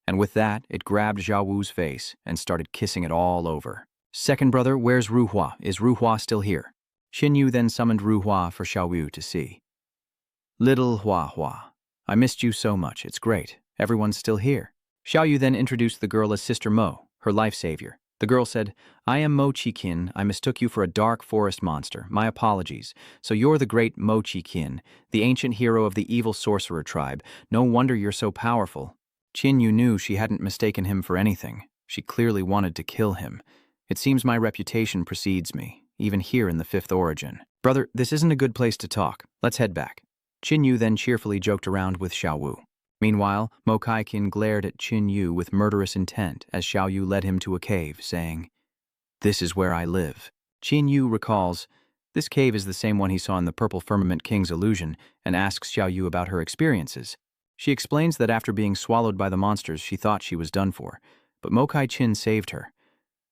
And with that, it grabbed Xiao Wu's face and started kissing it all over. "Second brother, where's Ruhua? Is Ruhua still here?" Qin Yu then summoned Ruhua for Xiao Wu to see. "Little Hua, I missed you so much. It's great. Everyone's still here." Xiao Yu then introduced the girl as Sister Mo, her life savior. The girl said, "I am Mo Chi-kin. I mistook you for a dark forest monster. My apologies. So you're the great Mo Chi-kin, the ancient hero of the evil sorcerer tribe. No wonder you're so powerful." Qin Yu knew she hadn't mistaken him for anything. She clearly wanted to kill him. "It seems my reputation precedes me, even here in the Fifth Origin. Brother, this isn't a good place to talk. Let's head back." Qin Yu then cheerfully joked around with Xiao Wu. Meanwhile, Mo Kai-kin glared at Qin Yu with murderous intent as Xiao Yu led him to a cave, saying, "This is where I live." Qin Yu recalls, this cave is the same one he saw in the Purple Firmament King's illusion, and asks Xiao Yu about her experiences. She explains that after being swallowed by the monsters, she thought she was done for, but Mo Kai-chin saved her.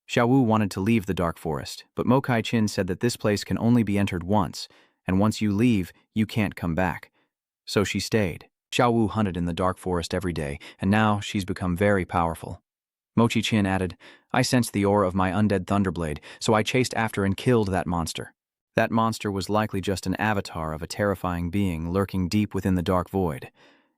Xiao Wu wanted to leave the dark forest, but Mo Kai-chin said that this place can only be entered once, and once you leave, you can't come back. So she stayed. Xiao Wu hunted in the dark forest every day, and now she's become very powerful. Mo Chi-chin added, "I sensed the aura of my undead Thunderblade, so I chased after and killed that monster. That monster was likely just an avatar of a terrifying being lurking deep within the dark void.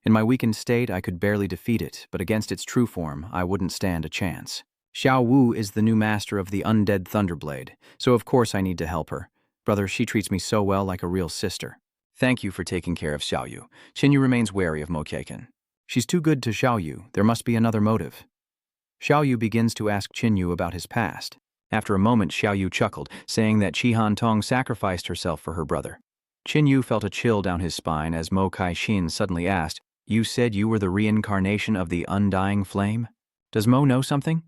In my weakened state, I could barely defeat it, but against its true form, I wouldn't stand a chance. Xiao Wu is the new master of the undead Thunderblade, so of course I need to help her. Brother, she treats me so well like a real sister." "Thank you for taking care of Xiao Yu." Qin Yu remains wary of Mo Kai-kin. "She's too good to Xiao Yu. There must be another motive." Xiao Yu begins to ask Qin Yu about his past. After a moment, Xiao Yu chuckled, saying that Chi Han Tong sacrificed herself for her brother. Qin Yu felt a chill down his spine as Mo Kai-shin suddenly asked, "You said you were the reincarnation of the undying flame? Does Mo know something?"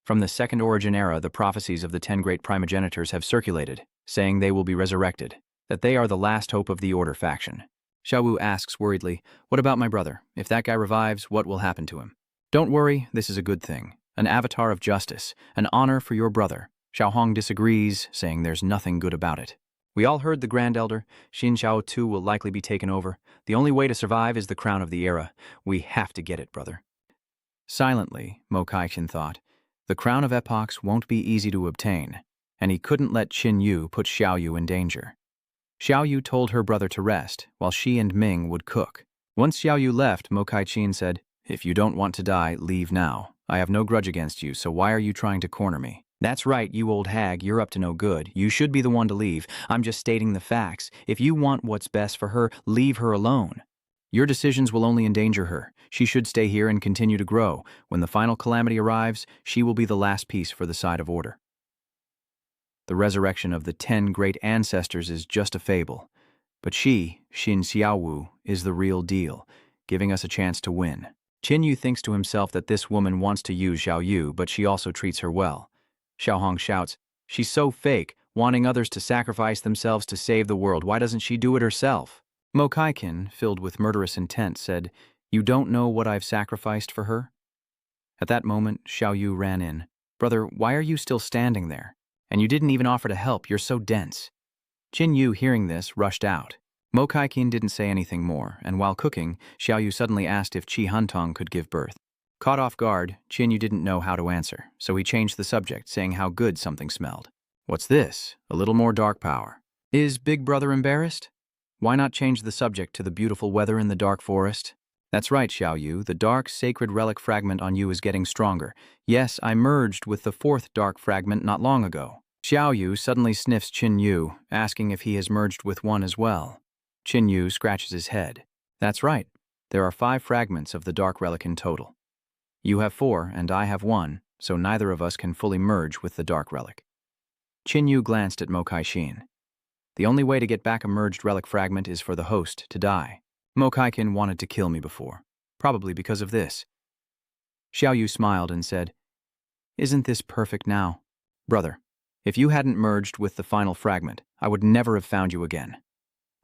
From the Second Origin era, the prophecies of the 10 great primogenitors have circulated, saying they will be resurrected, that they are the last hope of the Order faction. Xiao Wu asks worriedly, "What about my brother? If that guy revives, what will happen to him?" "Don't worry, this is a good thing. An avatar of justice, an honor for your brother." Xiaohong disagrees, saying there's nothing good about it. "We all heard the Grand Elder. Xin Xiao too will likely be taken over. The only way to survive is the crown of the era. We have to get it, brother." Silently, Mo Kai-chin thought, The crown of epochs won't be easy to obtain, and he couldn't let Qin Yu put Xiao Yu in danger. Xiao Yu told her brother to rest, while she and Ming would cook. Once Xiao Yu left, Mo Kai-chin said, "If you don't want to die, leave now. I have no grudge against you, so why are you trying to corner me?" "That's right, you old hag, you're up to no good. You should be the one to leave. I'm just stating the facts. If you want what's best for her, leave her alone. Your decisions will only endanger her. She should stay here and continue to grow. When the final calamity arrives, she will be the last piece for the side of order." The resurrection of the 10 great ancestors is just a fable. But she, Xin Xiaowu, is the real deal, giving us a chance to win. Qin Yu thinks to himself that this woman wants to use Xiao Yu, but she also treats her well. Xiao Hong shouts, "She's so fake, wanting others to sacrifice themselves to save the world. Why doesn't she do it herself?" Mo Kai-kin, filled with murderous intent, said, "You don't know what I've sacrificed for her?" At that moment, Xiao Yu ran in. "Brother, why are you still standing there? And you didn't even offer to help, you're so dense." Qin Yu, hearing this, rushed out. Mo Kai-kin didn't say anything more, and while cooking, Xiao Yu suddenly asked if Qi Huntong could give birth. Caught off guard, Qin Yu didn't know how to answer, so he changed the subject, saying how good something smelled. "What's this? A little more dark power." "Is Big Brother embarrassed?" "Why not change the subject to the beautiful weather in the dark forest?" "That's right, Xiao Yu, the dark sacred relic fragment on you is getting stronger. Yes, I merged with the 4th dark fragment not long ago." Xiao Yu suddenly sniffs Qin Yu, asking if he has merged with one as well. Qin Yu scratches his head. "That's right. There are 5 fragments of the dark relic in total. You have 4, and I have 1, so neither of us can fully merge with the dark relic." Qin Yu glanced at Mo Kai-shin. "The only way to get back a merged relic fragment is for the host to die. Mo Kai-kin wanted to kill me before, probably because of this." Xiao Yu smiled and said, "Isn't this perfect now? Brother, if you hadn't merged with the final fragment, I would never have found you again.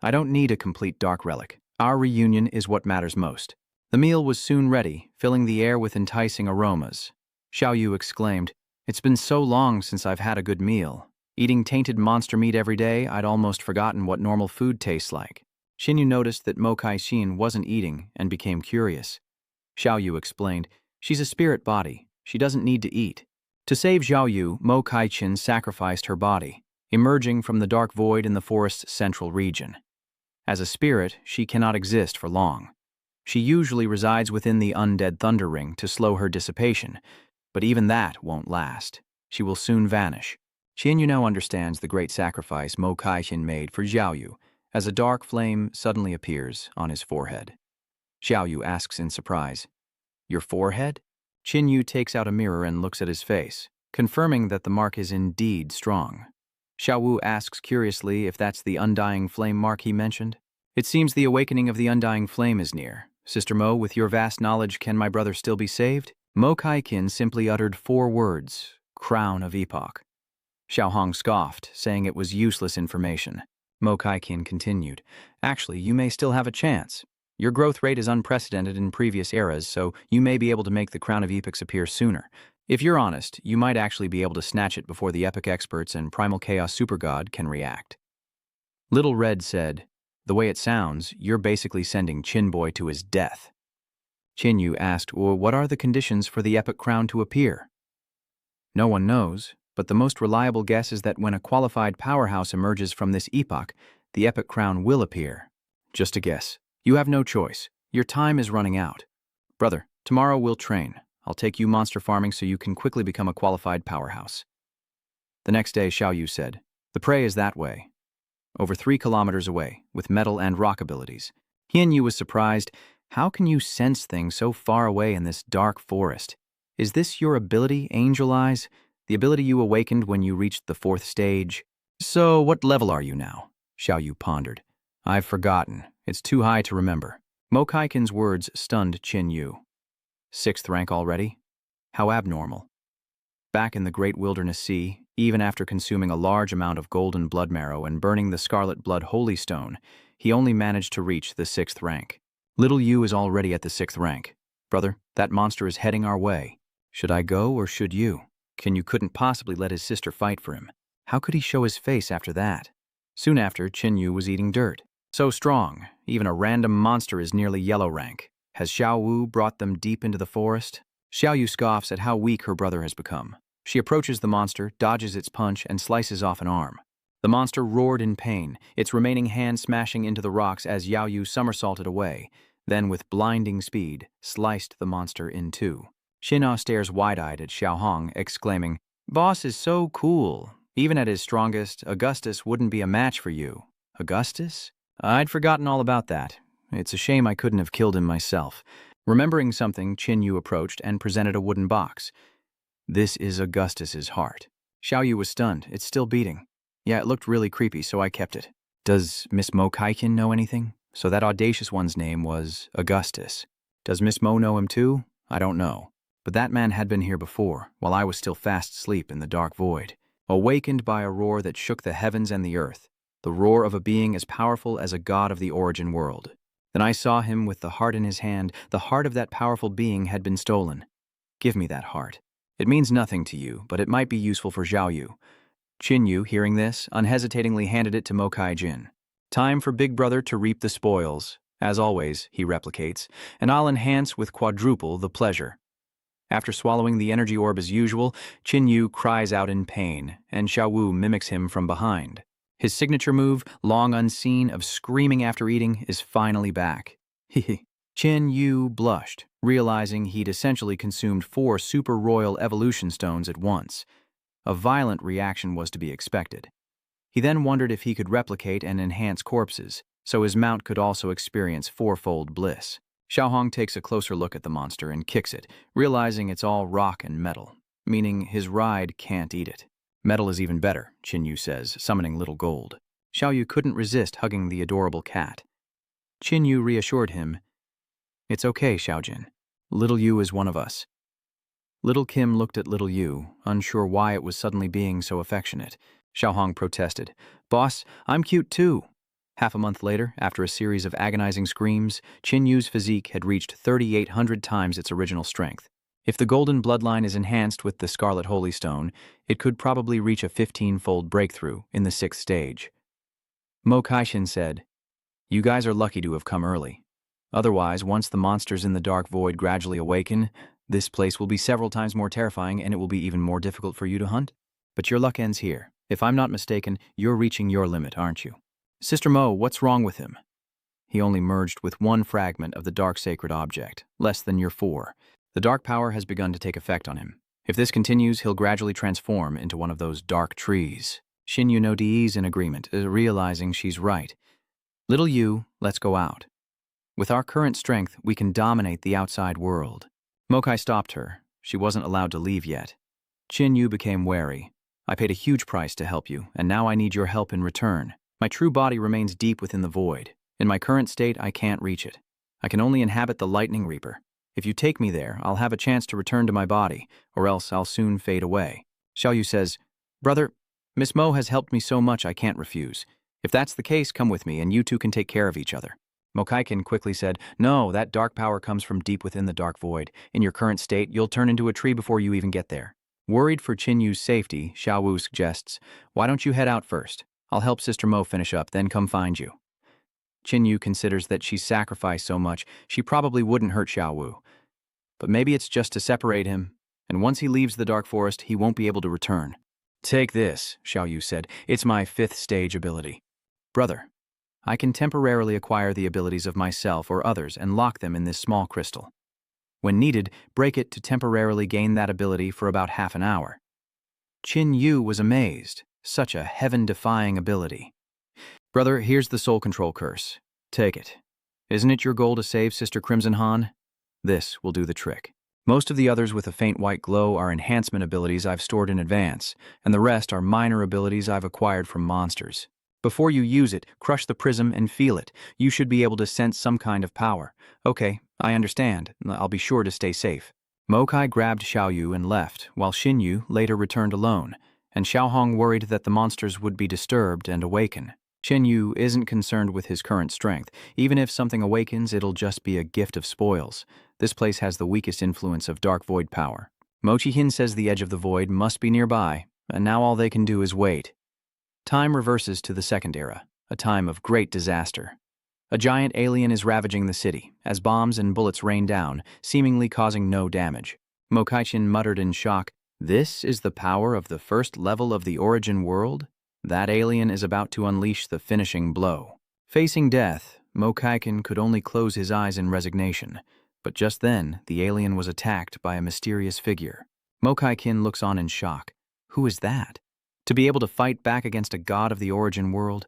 I don't need a complete dark relic. Our reunion is what matters most." The meal was soon ready, filling the air with enticing aromas. Xiao Yu exclaimed, "It's been so long since I've had a good meal. Eating tainted monster meat every day, I'd almost forgotten what normal food tastes like." Qin Yu noticed that Mo Kai-shin wasn't eating and became curious. Xiao Yu explained, "She's a spirit body. She doesn't need to eat." To save Xiao Yu, Mo Kai-shin sacrificed her body, emerging from the dark void in the forest's central region. As a spirit, she cannot exist for long. She usually resides within the undead Thunder Ring to slow her dissipation, but even that won't last. She will soon vanish. Qin Yu now understands the great sacrifice Mo Kai-shin made for Xiao Yu, as a dark flame suddenly appears on his forehead. Xiao Yu asks in surprise, "Your forehead?" Qin Yu takes out a mirror and looks at his face, confirming that the mark is indeed strong. Xiao Wu asks curiously if that's the undying flame mark he mentioned. "It seems the awakening of the undying flame is near. Sister Mo, with your vast knowledge, can my brother still be saved?" Mo Kai-kin simply uttered 4 words, "Crown of Epoch." Xiao Hong scoffed, saying it was useless information. Mo Kai-kin continued, "Actually, you may still have a chance. Your growth rate is unprecedented in previous eras, so you may be able to make the Crown of Epochs appear sooner. If you're honest, you might actually be able to snatch it before the Epic experts and Primal Chaos Super God can react." Little Red said, "The way it sounds, you're basically sending Chin Boy to his death." Qin Yu asked, "Well, what are the conditions for the Epic Crown to appear?" "No one knows, but the most reliable guess is that when a qualified powerhouse emerges from this epoch, the Epic Crown will appear." "Just a guess. You have no choice. Your time is running out. Brother, tomorrow we'll train. I'll take you monster farming so you can quickly become a qualified powerhouse." The next day, Xiao Yu said, "The prey is that way, over 3 kilometers away, with metal and rock abilities." Qin Yu was surprised. "How can you sense things so far away in this dark forest? Is this your ability, Angel Eyes? The ability you awakened when you reached the 4th stage?" "So, what level are you now?" Xiao Yu pondered. "I've forgotten. It's too high to remember." Mo Kai-kin's words stunned Qin Yu. 6th rank already? How abnormal. Back in the great wilderness sea, even after consuming a large amount of golden blood marrow and burning the scarlet blood holy stone, he only managed to reach the 6th rank. Little Yu is already at the 6th rank. "Brother, that monster is heading our way. Should I go or should you?" Qin Yu couldn't possibly let his sister fight for him. How could he show his face after that? Soon after, Qin Yu was eating dirt. "So strong, even a random monster is nearly yellow rank. Has Xiao Wu brought them deep into the forest?" Xiao Yu scoffs at how weak her brother has become. She approaches the monster, dodges its punch, and slices off an arm. The monster roared in pain, its remaining hand smashing into the rocks as Xiao Yu somersaulted away, then with blinding speed, sliced the monster in two. Xin'ao stares wide-eyed at Xiao Hong, exclaiming, "Boss is so cool. Even at his strongest, Augustus wouldn't be a match for you." Augustus? I'd forgotten all about that. It's a shame I couldn't have killed him myself. Remembering something, Qin Yu approached and presented a wooden box. "This is Augustus's heart." Xiao Yu was stunned. It's still beating. "Yeah, it looked really creepy, so I kept it." "Does Miss Mo Kaikin know anything?" "So that audacious one's name was Augustus. Does Miss Mo know him too? I don't know. But that man had been here before, while I was still fast asleep in the dark void, awakened by a roar that shook the heavens and the earth, the roar of a being as powerful as a god of the origin world. Then I saw him with the heart in his hand. The heart of that powerful being had been stolen. Give me that heart. It means nothing to you, but it might be useful for Xiao Yu." Qin Yu, hearing this, unhesitatingly handed it to Mo Kai Jin. "Time for Big Brother to reap the spoils. As always," he replicates, "and I'll enhance with quadruple the pleasure." After swallowing the energy orb as usual, Qin Yu cries out in pain, and Xiao Wu mimics him from behind. His signature move, long unseen, of screaming after eating, is finally back. Hehe. Qin Yu blushed, realizing he'd essentially consumed 4 super royal evolution stones at once. A violent reaction was to be expected. He then wondered if he could replicate and enhance corpses, so his mount could also experience 4-fold bliss. Xiao Hong takes a closer look at the monster and kicks it, realizing it's all rock and metal, meaning his ride can't eat it. "Metal is even better," Qin Yu says, summoning Little Gold. Xiao Yu couldn't resist hugging the adorable cat. Qin Yu reassured him, "It's okay, Xiaojin. Little Yu is one of us." Little Kim looked at Little Yu, unsure why it was suddenly being so affectionate. Xiao Hong protested, "Boss, I'm cute too." Half a month later, after a series of agonizing screams, Qin Yu's physique had reached 3,800 times its original strength. If the golden bloodline is enhanced with the Scarlet Holy Stone, it could probably reach a 15-fold breakthrough in the 6th stage. Mo Kaishin said, "You guys are lucky to have come early. Otherwise, once the monsters in the dark void gradually awaken, this place will be several times more terrifying and it will be even more difficult for you to hunt. But your luck ends here. If I'm not mistaken, you're reaching your limit, aren't you?" "Sister Mo, what's wrong with him?" "He only merged with 1 fragment of the dark sacred object, less than your 4. The dark power has begun to take effect on him. If this continues, he'll gradually transform into one of those dark trees." Xin Yu no Di's in agreement, realizing she's right. "Little Yu, let's go out. With our current strength, we can dominate the outside world." Mokai stopped her. She wasn't allowed to leave yet. Qin Yu became wary. "I paid a huge price to help you, and now I need your help in return. My true body remains deep within the void. In my current state, I can't reach it. I can only inhabit the Lightning Reaper. If you take me there, I'll have a chance to return to my body, or else I'll soon fade away." Xiao Yu says, "Brother, Miss Mo has helped me so much I can't refuse. If that's the case, come with me, and you two can take care of each other." Mokaikin quickly said, "No, that dark power comes from deep within the dark void. In your current state, you'll turn into a tree before you even get there." Worried for Qin Yu's safety, Xiao Wu suggests, "Why don't you head out first? I'll help Sister Mo finish up, then come find you." Qin Yu considers that she's sacrificed so much, she probably wouldn't hurt Xiao Wu. But maybe it's just to separate him, and once he leaves the dark forest, he won't be able to return. "Take this," Xiao Yu said. "It's my 5th stage ability." "Brother, I can temporarily acquire the abilities of myself or others and lock them in this small crystal. When needed, break it to temporarily gain that ability for about half an hour." Qin Yu was amazed. Such a heaven-defying ability. "Brother, here's the soul control curse. Take it. Isn't it your goal to save Sister Crimson Han? This will do the trick." Most of the others with a faint white glow are enhancement abilities I've stored in advance, and the rest are minor abilities I've acquired from monsters. Before you use it, crush the prism and feel it. You should be able to sense some kind of power. "Okay, I understand. I'll be sure to stay safe." Mokai grabbed Xiao Yu and left, while Xin Yu later returned alone, and Xiao Hong worried that the monsters would be disturbed and awaken. Xin Yu isn't concerned with his current strength. Even if something awakens, it'll just be a gift of spoils. This place has the weakest influence of dark void power. Mochi-hin says the edge of the void must be nearby, and now all they can do is wait. Time reverses to the Second Era, a time of great disaster. A giant alien is ravaging the city, as bombs and bullets rain down, seemingly causing no damage. Mo Kai-chin muttered in shock. This is the power of the first level of the origin world? That alien is about to unleash the finishing blow. Facing death, Mo Kai-chin could only close his eyes in resignation. But just then, the alien was attacked by a mysterious figure. Mo Kai-chin looks on in shock. Who is that? To be able to fight back against a god of the origin world?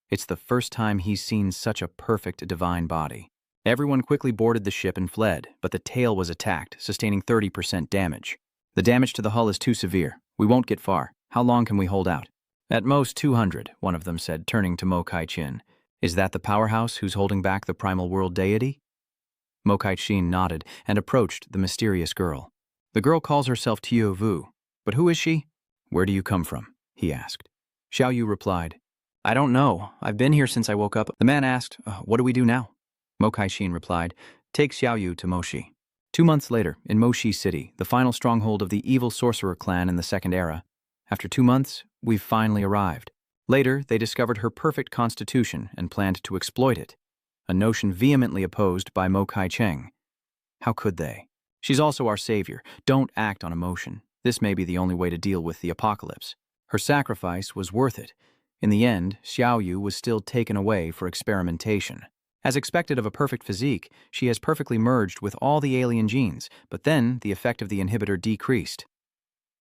It's the first time he's seen such a perfect divine body. Everyone quickly boarded the ship and fled, but the tail was attacked, sustaining 30% damage. The damage to the hull is too severe. We won't get far. How long can we hold out? At most 200, one of them said, turning to Mo Kai-chin. Is that the powerhouse who's holding back the primal world deity? Mo Kai-chin nodded and approached the mysterious girl. The girl calls herself Tio Vu. But who is she? Where do you come from? He asked. Xiao Yu replied. I don't know. I've been here since I woke up. The man asked, what do we do now? Mo Kai-chin replied, take Xiao Yu to Moshi. 2 months later, in Moshi City, the final stronghold of the evil sorcerer clan in the Second Era. After 2 months, we've finally arrived. Later, they discovered her perfect constitution and planned to exploit it, a notion vehemently opposed by Mo Kai-chin. How could they? She's also our savior. Don't act on emotion. This may be the only way to deal with the apocalypse. Her sacrifice was worth it. In the end, Xiao Yu was still taken away for experimentation. As expected of a perfect physique, she has perfectly merged with all the alien genes, but then the effect of the inhibitor decreased.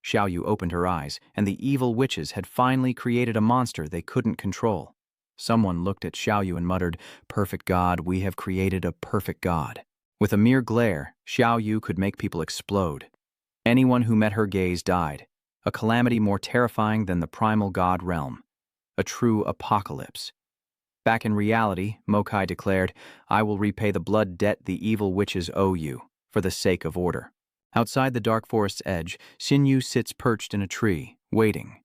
Xiao Yu opened her eyes, and the evil witches had finally created a monster they couldn't control. Someone looked at Xiao Yu and muttered, perfect god, we have created a perfect god. With a mere glare, Xiao Yu could make people explode. Anyone who met her gaze died, a calamity more terrifying than the primal god realm. A true apocalypse. Back in reality, Mo Kai declared, I will repay the blood debt the evil witches owe you, for the sake of order. Outside the dark forest's edge, Xin Yu sits perched in a tree, waiting.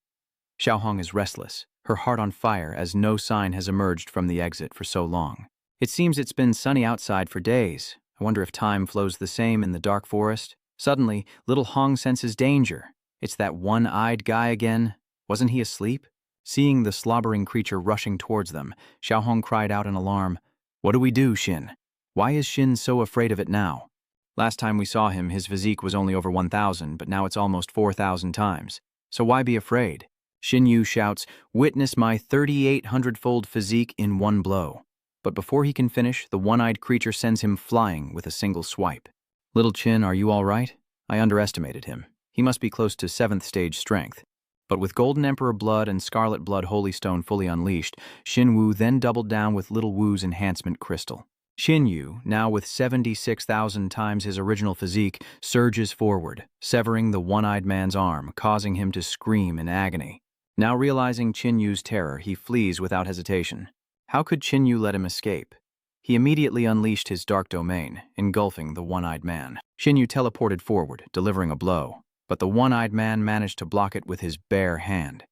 Xiao Hong is restless, her heart on fire as no sign has emerged from the exit for so long. It seems it's been sunny outside for days. I wonder if time flows the same in the dark forest. Suddenly, little Hong senses danger. It's that one-eyed guy again. Wasn't he asleep? Seeing the slobbering creature rushing towards them, Xiao Hong cried out in alarm, What do we do, Xin? Why is Xin so afraid of it now? Last time we saw him, his physique was only over 1,000, but now it's almost 4,000 times. So why be afraid? Xin Yu shouts, Witness my 3,800-fold physique in one blow. But before he can finish, the one-eyed creature sends him flying with a single swipe. Little Qin, are you all right? I underestimated him. He must be close to 7th stage strength. But with Golden Emperor blood and Scarlet Blood Holy Stone fully unleashed, Xin Wu then doubled down with Little Wu's enhancement crystal. Xin Yu, now with 76,000 times his original physique, surges forward, severing the one-eyed man's arm, causing him to scream in agony. Now realizing Qin Yu's terror, he flees without hesitation. How could Qin Yu let him escape? He immediately unleashed his dark domain, engulfing the one-eyed man. Qin Yu teleported forward, delivering a blow. But the one-eyed man managed to block it with his bare hand.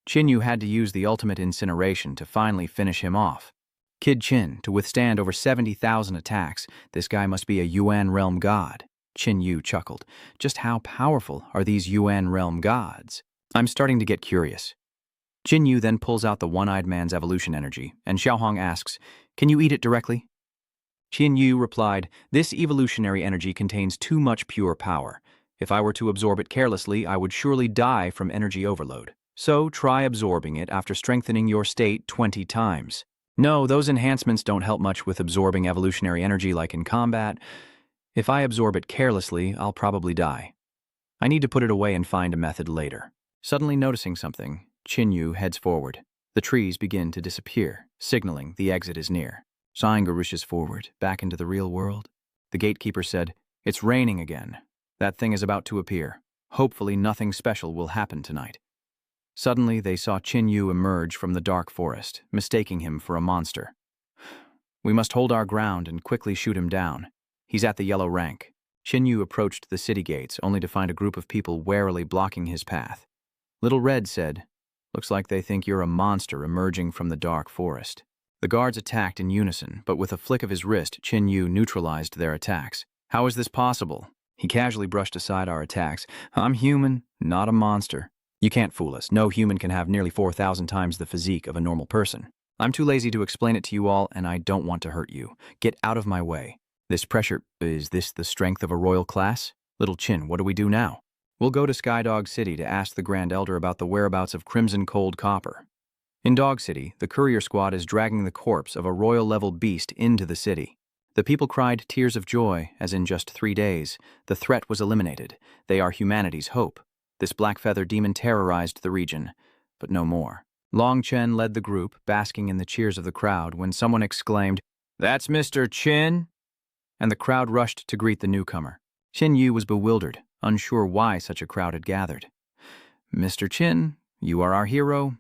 Qin Yu had to use the ultimate incineration to finally finish him off. Kid Qin, to withstand over 70,000 attacks, this guy must be a Yuan realm god. Qin Yu chuckled. Just how powerful are these Yuan realm gods? I'm starting to get curious. Qin Yu then pulls out the one-eyed man's evolution energy, and Xiao Hong asks, Can you eat it directly? Qin Yu replied, This evolutionary energy contains too much pure power. If I were to absorb it carelessly, I would surely die from energy overload. So try absorbing it after strengthening your state 20 times. No, those enhancements don't help much with absorbing evolutionary energy like in combat. If I absorb it carelessly, I'll probably die. I need to put it away and find a method later. Suddenly noticing something, Qin Yu heads forward. The trees begin to disappear, signaling the exit is near. Sainga rushes forward, back into the real world. The gatekeeper said, It's raining again. That thing is about to appear. Hopefully nothing special will happen tonight. Suddenly, they saw Qin Yu emerge from the dark forest, mistaking him for a monster. We must hold our ground and quickly shoot him down. He's at the yellow rank. Qin Yu approached the city gates, only to find a group of people warily blocking his path. Little Red said, Looks like they think you're a monster emerging from the dark forest. The guards attacked in unison, but with a flick of his wrist, Qin Yu neutralized their attacks. How is this possible? He casually brushed aside our attacks. I'm human, not a monster. You can't fool us. No human can have nearly 4,000 times the physique of a normal person. I'm too lazy to explain it to you all, and I don't want to hurt you. Get out of my way. This pressure, is this the strength of a royal class? Little Chin, what do we do now? We'll go to Skydog City to ask the Grand Elder about the whereabouts of Crimson Cold Copper. In Dog City, the courier squad is dragging the corpse of a royal-level beast into the city. The people cried tears of joy, as in just 3 days, the threat was eliminated. They are humanity's hope. This black feather demon terrorized the region, but no more. Long Chen led the group, basking in the cheers of the crowd, when someone exclaimed, "That's Mr. Chin!" And the crowd rushed to greet the newcomer. Chin Yu was bewildered, unsure why such a crowd had gathered. "Mr. Chin, you are our hero.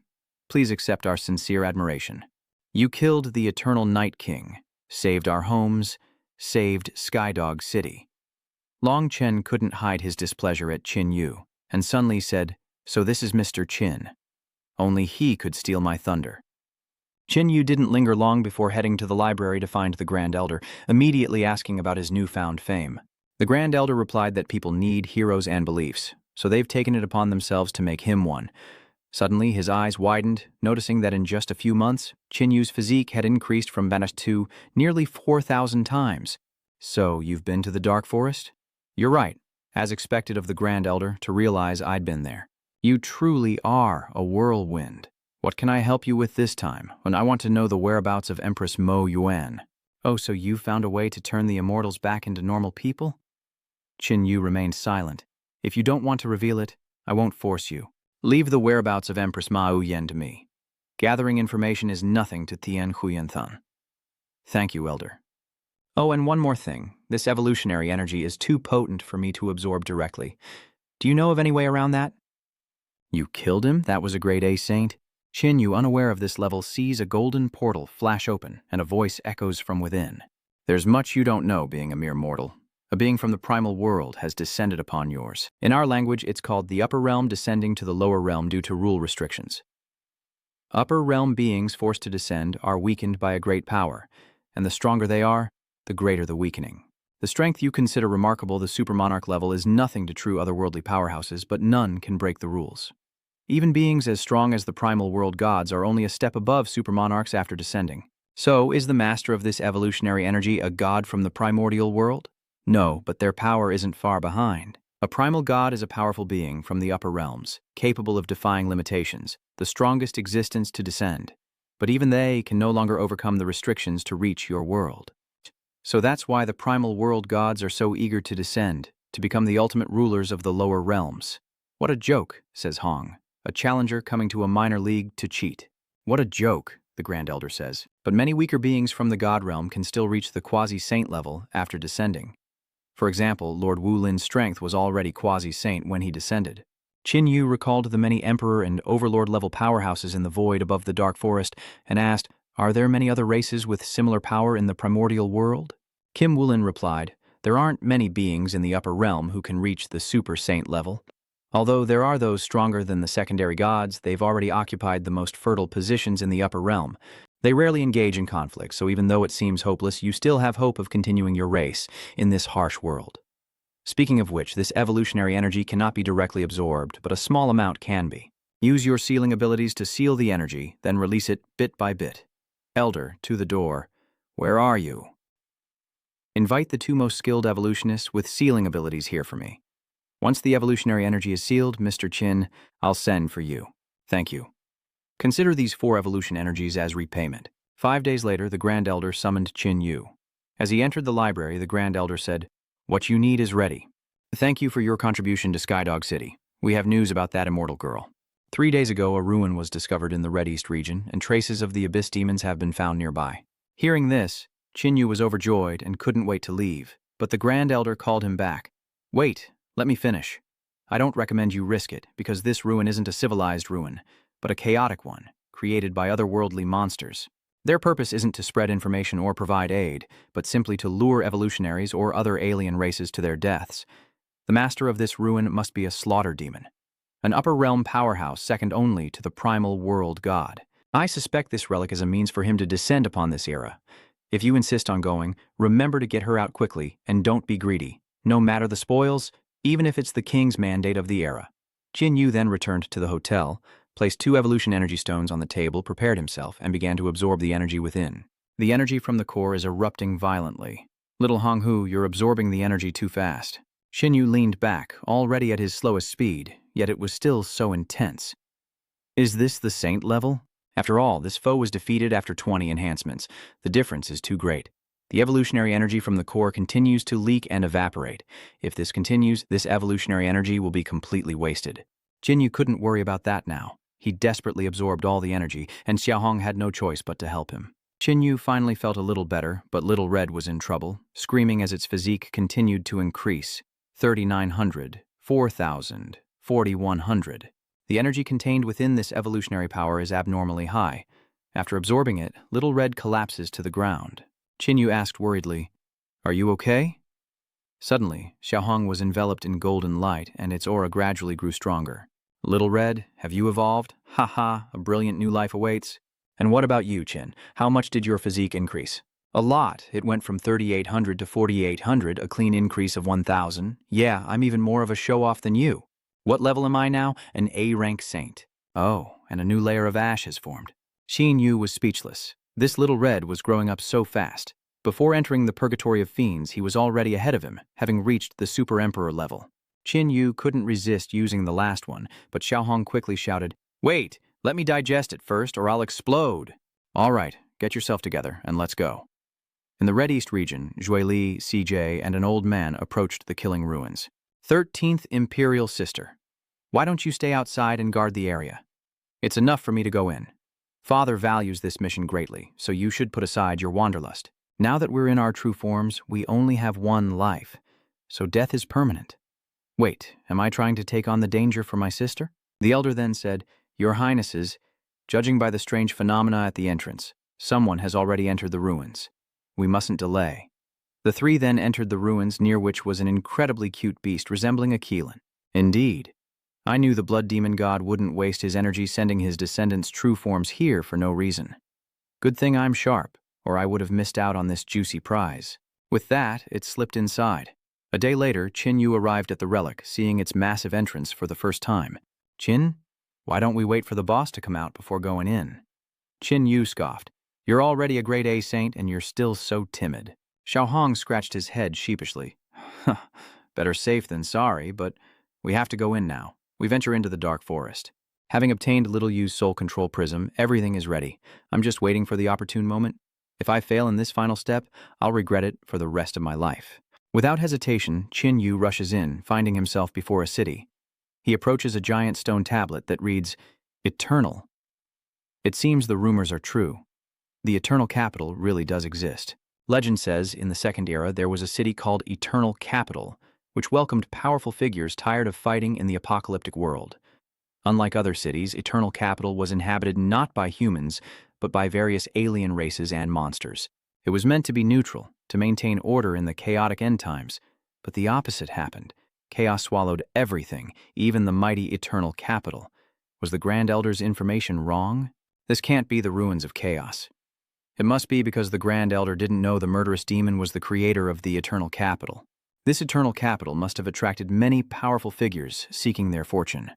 Please accept our sincere admiration. You killed the Eternal Night King, saved our homes, saved Skydog City." Long Chen couldn't hide his displeasure at Chin Yu, and Sun Li said, "So this is Mr. Chin. Only he could steal my thunder." Chin Yu didn't linger long before heading to the library to find the Grand Elder, immediately asking about his newfound fame. The Grand Elder replied that people need heroes and beliefs, so they've taken it upon themselves to make him one. Suddenly, his eyes widened, noticing that in just a few months, Chin Yu's physique had increased from Banish to nearly 4,000 times. "So, you've been to the Dark Forest?" "You're right, as expected of the Grand Elder, to realize I'd been there. You truly are a whirlwind. What can I help you with this time, when I want to know the whereabouts of Empress Mo Yuan?" "Oh, so you found a way to turn the immortals back into normal people?" Chin Yu remained silent. "If you don't want to reveal it, I won't force you. Leave the whereabouts of Empress Ma Yen to me. Gathering information is nothing to Tian Huyan-Thun." "Thank you, Elder." "Oh, and one more thing. This evolutionary energy is too potent for me to absorb directly. Do you know of any way around that?" "You killed him? That was a grade A saint?" Chin Yu, unaware of this level, sees a golden portal flash open, and a voice echoes from within. "There's much you don't know, being a mere mortal. A being from the primal world has descended upon yours. In our language, it's called the upper realm descending to the lower realm due to rule restrictions. Upper realm beings forced to descend are weakened by a great power, and the stronger they are, the greater the weakening. The strength you consider remarkable, the supermonarch level, is nothing to true otherworldly powerhouses, but none can break the rules. Even beings as strong as the primal world gods are only a step above supermonarchs after descending. So, is the master of this evolutionary energy a god from the primordial world? No, but their power isn't far behind. A primal god is a powerful being from the upper realms, capable of defying limitations, the strongest existence to descend. But even they can no longer overcome the restrictions to reach your world. So that's why the primal world gods are so eager to descend, to become the ultimate rulers of the lower realms. "What a joke," says Hong. "A challenger coming to a minor league to cheat." "What a joke," the Grand Elder says. "But many weaker beings from the god realm can still reach the quasi-saint level after descending. For example, Lord Wu Lin's strength was already quasi-saint when he descended." Chin Yu recalled the many Emperor and Overlord-level powerhouses in the void above the Dark Forest and asked, "Are there many other races with similar power in the primordial world?" Kim Wulin replied, "There aren't many beings in the upper realm who can reach the super-saint level. Although there are those stronger than the secondary gods, they've already occupied the most fertile positions in the upper realm. They rarely engage in conflict, so even though it seems hopeless, you still have hope of continuing your race in this harsh world. Speaking of which, this evolutionary energy cannot be directly absorbed, but a small amount can be. Use your sealing abilities to seal the energy, then release it bit by bit. Elder, to the door. Where are you? Invite the 2 most skilled evolutionists with sealing abilities here for me. Once the evolutionary energy is sealed, Mr. Chin, I'll send for you. Thank you. Consider these 4 evolution energies as repayment." 5 days later, the Grand Elder summoned Chin Yu. As he entered the library, the Grand Elder said, "What you need is ready. Thank you for your contribution to Skydog City. We have news about that immortal girl. 3 days ago, a ruin was discovered in the Red East region, and traces of the Abyss demons have been found nearby." Hearing this, Chin Yu was overjoyed and couldn't wait to leave, but the Grand Elder called him back. "Wait, let me finish. I don't recommend you risk it, because this ruin isn't a civilized ruin, but a chaotic one, created by otherworldly monsters. Their purpose isn't to spread information or provide aid, but simply to lure evolutionaries or other alien races to their deaths. The master of this ruin must be a slaughter demon, an upper realm powerhouse second only to the primal world god. I suspect this relic is a means for him to descend upon this era. If you insist on going, remember to get her out quickly, and don't be greedy, no matter the spoils, even if it's the king's mandate of the era." Jin Yu then returned to the hotel, placed 2 evolution energy stones on the table, prepared himself, and began to absorb the energy within. The energy from the core is erupting violently. "Little Honghu, you're absorbing the energy too fast. Xinyu leaned back, already at his slowest speed, yet it was still so intense. Is this the Saint level? After all, this foe was defeated after 20 enhancements. The difference is too great. The evolutionary energy from the core continues to leak and evaporate. If this continues, this evolutionary energy will be completely wasted. Jinyu couldn't worry about that now. He desperately absorbed all the energy, and Xiaohong had no choice but to help him. Qinyu finally felt a little better, but Little Red was in trouble, screaming as its physique continued to increase. 3,900, 4,000, 4,100. The energy contained within this evolutionary power is abnormally high. After absorbing it, Little Red collapses to the ground. Qinyu asked worriedly, "Are you okay?" Suddenly, Xiaohong was enveloped in golden light, and its aura gradually grew stronger. "Little Red, have you evolved? Ha ha, a brilliant new life awaits." "And what about you, Qin? How much did your physique increase?" "A lot. It went from 3,800 to 4,800, a clean increase of 1,000. Yeah, I'm even more of a show-off than you." "What level am I now?" "An A-rank saint." "Oh, and a new layer of ash has formed." Xin Yu was speechless. This Little Red was growing up so fast. Before entering the Purgatory of Fiends, he was already ahead of him, having reached the Super Emperor level. Qin Yu couldn't resist using the last one, but Xiaohong quickly shouted, "Wait, let me digest it first, or I'll explode." "All right, get yourself together, and let's go." In the Red East region, Zhueli, CJ, and an old man approached the killing ruins. 13th Imperial Sister. "Why don't you stay outside and guard the area? It's enough for me to go in. Father values this mission greatly, so you should put aside your wanderlust. Now that we're in our true forms, we only have one life, so death is permanent." "Wait, am I trying to take on the danger for my sister?" The elder then said, "Your Highnesses, judging by the strange phenomena at the entrance, someone has already entered the ruins. We mustn't delay." The three then entered the ruins, near which was an incredibly cute beast resembling a Keelan. Indeed, I knew the blood demon god wouldn't waste his energy sending his descendants' true forms here for no reason. Good thing I'm sharp, or I would have missed out on this juicy prize. With that, it slipped inside. A day later, Qin Yu arrived at the relic, seeing its massive entrance for the first time. "Qin, why don't we wait for the boss to come out before going in?" Qin Yu scoffed. "You're already a grade A saint, and you're still so timid." Xiaohong scratched his head sheepishly. "Better safe than sorry, but we have to go in now. We venture into the dark forest. Having obtained Little Yu's soul control prism, everything is ready. I'm just waiting for the opportune moment. If I fail in this final step, I'll regret it for the rest of my life." Without hesitation, Qin Yu rushes in, finding himself before a city. He approaches a giant stone tablet that reads, "Eternal." It seems the rumors are true. The Eternal Capital really does exist. Legend says in the Second Era there was a city called Eternal Capital, which welcomed powerful figures tired of fighting in the apocalyptic world. Unlike other cities, Eternal Capital was inhabited not by humans, but by various alien races and monsters. It was meant to be neutral, to maintain order in the chaotic end times, but the opposite happened. Chaos swallowed everything, even the mighty Eternal Capital. Was the Grand Elder's information wrong? This can't be the ruins of chaos. It must be because the Grand Elder didn't know the murderous demon was the creator of the Eternal Capital. This Eternal Capital must have attracted many powerful figures seeking their fortune.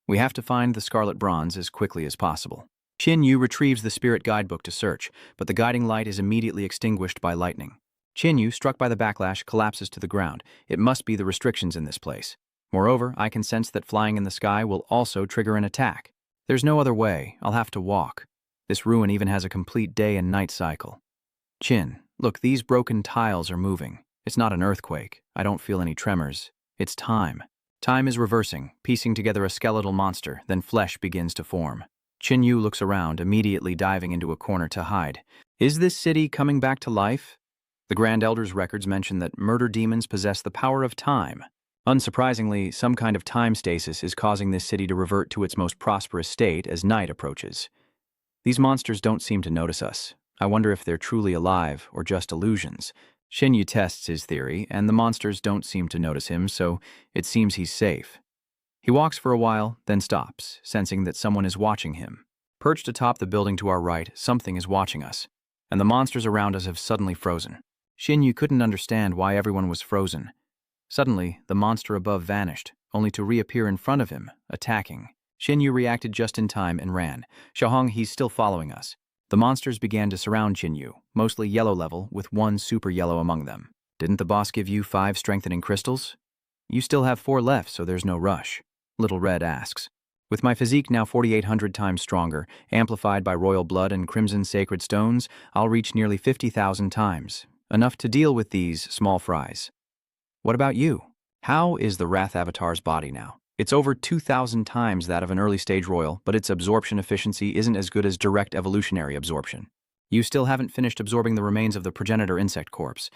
We have to find the Scarlet Bronze as quickly as possible. Qin Yu retrieves the spirit guidebook to search, but the guiding light is immediately extinguished by lightning. Qin Yu, struck by the backlash, collapses to the ground. It must be the restrictions in this place. Moreover, I can sense that flying in the sky will also trigger an attack. There's no other way. I'll have to walk. This ruin even has a complete day and night cycle. Qin, look, these broken tiles are moving. It's not an earthquake. I don't feel any tremors. It's time. Time is reversing, piecing together a skeletal monster, then flesh begins to form. Qin Yu looks around, immediately diving into a corner to hide. Is this city coming back to life? The Grand Elder's records mention that murder demons possess the power of time. Unsurprisingly, some kind of time stasis is causing this city to revert to its most prosperous state as night approaches. These monsters don't seem to notice us. I wonder if they're truly alive or just illusions. Qin Yu tests his theory, and the monsters don't seem to notice him, so it seems he's safe. He walks for a while, then stops, sensing that someone is watching him. Perched atop the building to our right, something is watching us, and the monsters around us have suddenly frozen. Qin Yu couldn't understand why everyone was frozen. Suddenly, the monster above vanished, only to reappear in front of him, attacking. Qin Yu reacted just in time and ran. "Xiaohong, he's still following us." The monsters began to surround Qin Yu, mostly yellow level, with one super yellow among them. "Didn't the boss give you 5 strengthening crystals?" You still have 4 left, so there's no rush. Little Red asks. With my physique now 4,800 times stronger, amplified by royal blood and crimson sacred stones, I'll reach nearly 50,000 times. Enough to deal with these small fries. What about you? How is the Wrath Avatar's body now? It's over 2,000 times that of an early-stage royal, but its absorption efficiency isn't as good as direct evolutionary absorption. You still haven't finished absorbing the remains of the progenitor insect corpse.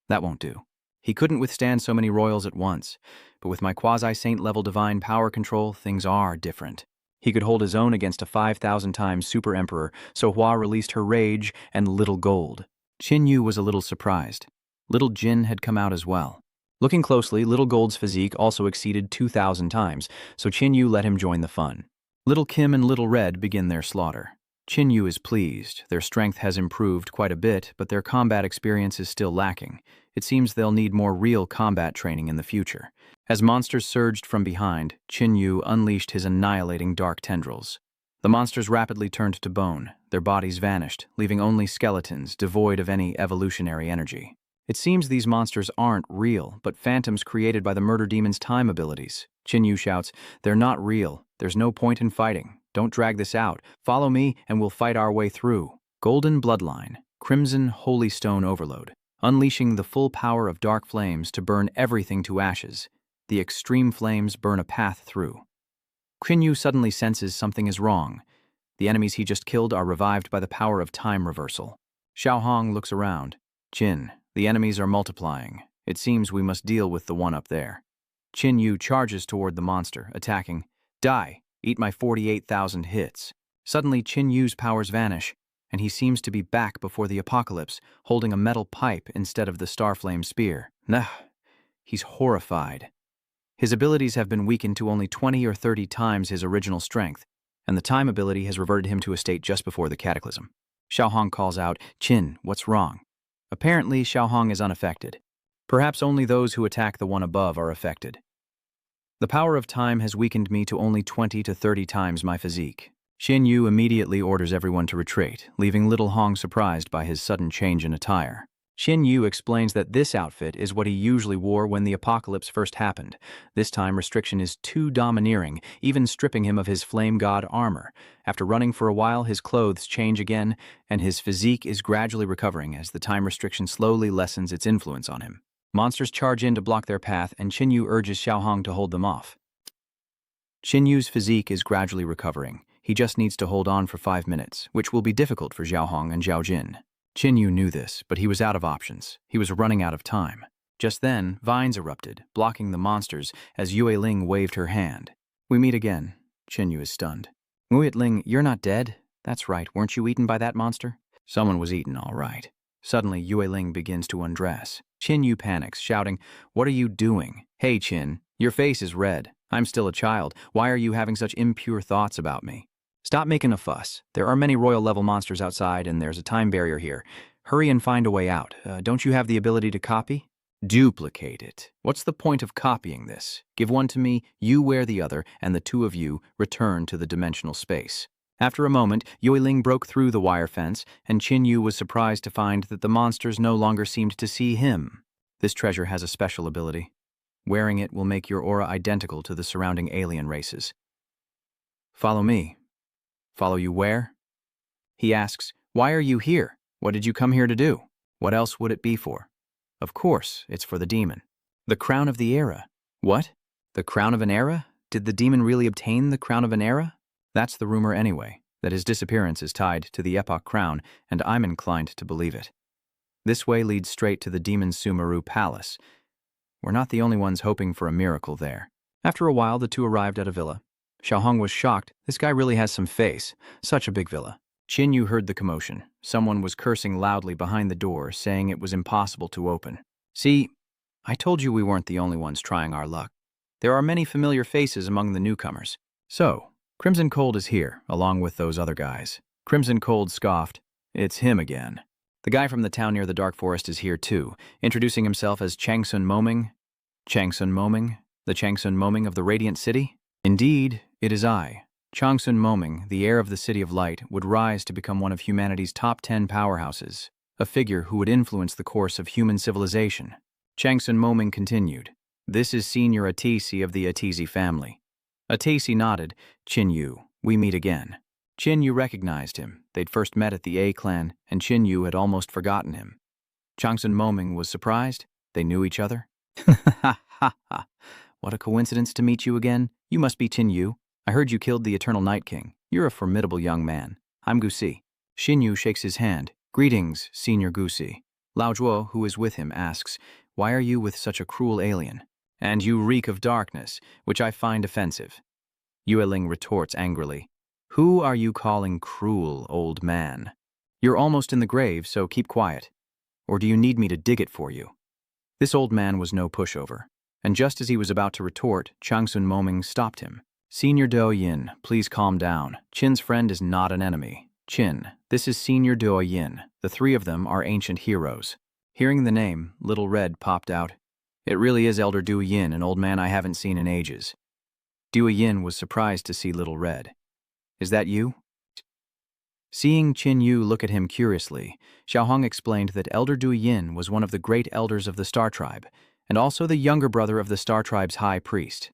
That won't do. He couldn't withstand so many royals at once, but with my quasi-saint-level divine power control, things are different. He could hold his own against a 5,000 times super emperor, so Hua released her rage and Little Gold. Qin Yu was a little surprised. Little Jin had come out as well. Looking closely, Little Gold's physique also exceeded 2,000 times, so Qin Yu let him join the fun. Little Kim and Little Red begin their slaughter. Qin Yu is pleased. Their strength has improved quite a bit, but their combat experience is still lacking. It seems they'll need more real combat training in the future. As monsters surged from behind, Qin Yu unleashed his annihilating dark tendrils. The monsters rapidly turned to bone. Their bodies vanished, leaving only skeletons devoid of any evolutionary energy. It seems these monsters aren't real, but phantoms created by the murder demon's time abilities. Qin Yu shouts, "They're not real. There's no point in fighting. Don't drag this out. Follow me, and we'll fight our way through." Golden Bloodline, Crimson Holy Stone Overload, unleashing the full power of dark flames to burn everything to ashes. The extreme flames burn a path through. Qin Yu suddenly senses something is wrong. The enemies he just killed are revived by the power of time reversal. Xiao Hong looks around. "Qin, the enemies are multiplying. It seems we must deal with the one up there." Qin Yu charges toward the monster, attacking. "Die! Eat my 48,000 hits." Suddenly, Qin Yu's powers vanish, and he seems to be back before the apocalypse, holding a metal pipe instead of the Starflame spear. Nah, he's horrified. His abilities have been weakened to only 20 or 30 times his original strength, and the time ability has reverted him to a state just before the cataclysm. Xiao Hong calls out, "Qin, what's wrong?" Apparently, Xiao Hong is unaffected. Perhaps only those who attack the one above are affected. The power of time has weakened me to only 20 to 30 times my physique. Qin Yu immediately orders everyone to retreat, leaving Little Hong surprised by his sudden change in attire. Qin Yu explains that this outfit is what he usually wore when the apocalypse first happened. This time, restriction is too domineering, even stripping him of his flame god armor. After running for a while, his clothes change again, and his physique is gradually recovering as the time restriction slowly lessens its influence on him. Monsters charge in to block their path, and Qin Yu urges Xiao Hong to hold them off. Qin Yu's physique is gradually recovering. He just needs to hold on for 5 minutes, which will be difficult for Xiao Hong and Zhao Jin. Qin Yu knew this, but he was out of options. He was running out of time. Just then, vines erupted, blocking the monsters as Yue Ling waved her hand. "We meet again." Qin Yu is stunned. "Yue Ling, you're not dead?" "That's right. Weren't you eaten by that monster?" "Someone was eaten, all right." Suddenly, Yue Ling begins to undress. Qin Yu panics, shouting, "What are you doing?" "Hey, Qin, your face is red. I'm still a child. Why are you having such impure thoughts about me?" "Stop making a fuss. There are many royal-level monsters outside, and there's a time barrier here. Hurry and find a way out. Don't you have the ability to copy?" "Duplicate it. What's the point of copying this? Give one to me, you wear the other, and the two of you return to the dimensional space." After a moment, Yue Ling broke through the wire fence, and Qin Yu was surprised to find that the monsters no longer seemed to see him. This treasure has a special ability. Wearing it will make your aura identical to the surrounding alien races. "Follow me." "Follow you where?" He asks, "Why are you here? What did you come here to do? What else would it be for?" "Of course, it's for the demon." "The crown of the era." "What? The crown of an era? Did the demon really obtain the crown of an era?" "That's the rumor anyway, that his disappearance is tied to the Epoch crown, and I'm inclined to believe it. This way leads straight to the demon Sumeru Palace. We're not the only ones hoping for a miracle there." After a while, the two arrived at a villa. Xiao Hong was shocked. This guy really has some face. Such a big villa. Qin Yu heard the commotion. Someone was cursing loudly behind the door, saying it was impossible to open. "See, I told you we weren't the only ones trying our luck. There are many familiar faces among the newcomers." "So, Crimson Cold is here, along with those other guys." Crimson Cold scoffed. "It's him again. The guy from the town near the Dark Forest is here too, introducing himself as Changsun Moming." "Changsun Moming? The Changsun Moming of the Radiant City?" "Indeed, it is I. Changsun Moming, the heir of the City of Light, would rise to become one of humanity's top 10 powerhouses, a figure who would influence the course of human civilization." Changsun Moming continued. This is Senior Atisi of the Atisi family. Atisi nodded. Qin Yu, we meet again. Qin Yu recognized him. They'd first met at the A clan, and Qin Yu had almost forgotten him. Changsun Moming was surprised. They knew each other. Ha ha ha. What a coincidence to meet you again. You must be Qin Yu. I heard you killed the Eternal Night King. You're a formidable young man. I'm Gusi. Xin Yu shakes his hand. Greetings, Senior Gusi. Lao Zhuo, who is with him, asks, why are you with such a cruel alien? And you reek of darkness, which I find offensive. Yue Ling retorts angrily, who are you calling cruel, old man? You're almost in the grave, so keep quiet. Or do you need me to dig it for you? This old man was no pushover, and just as he was about to retort, Changsun Moming stopped him. Senior Do Yin, please calm down. Qin's friend is not an enemy. Qin, this is Senior Do Yin. The three of them are ancient heroes. Hearing the name, Little Red popped out. It really is Elder Du Yin, an old man I haven't seen in ages. Du Yin was surprised to see Little Red. Is that you? Seeing Qin Yu look at him curiously, Xiaohong explained that Elder Du Yin was one of the great elders of the Star Tribe, and also the younger brother of the Star Tribe's high priest.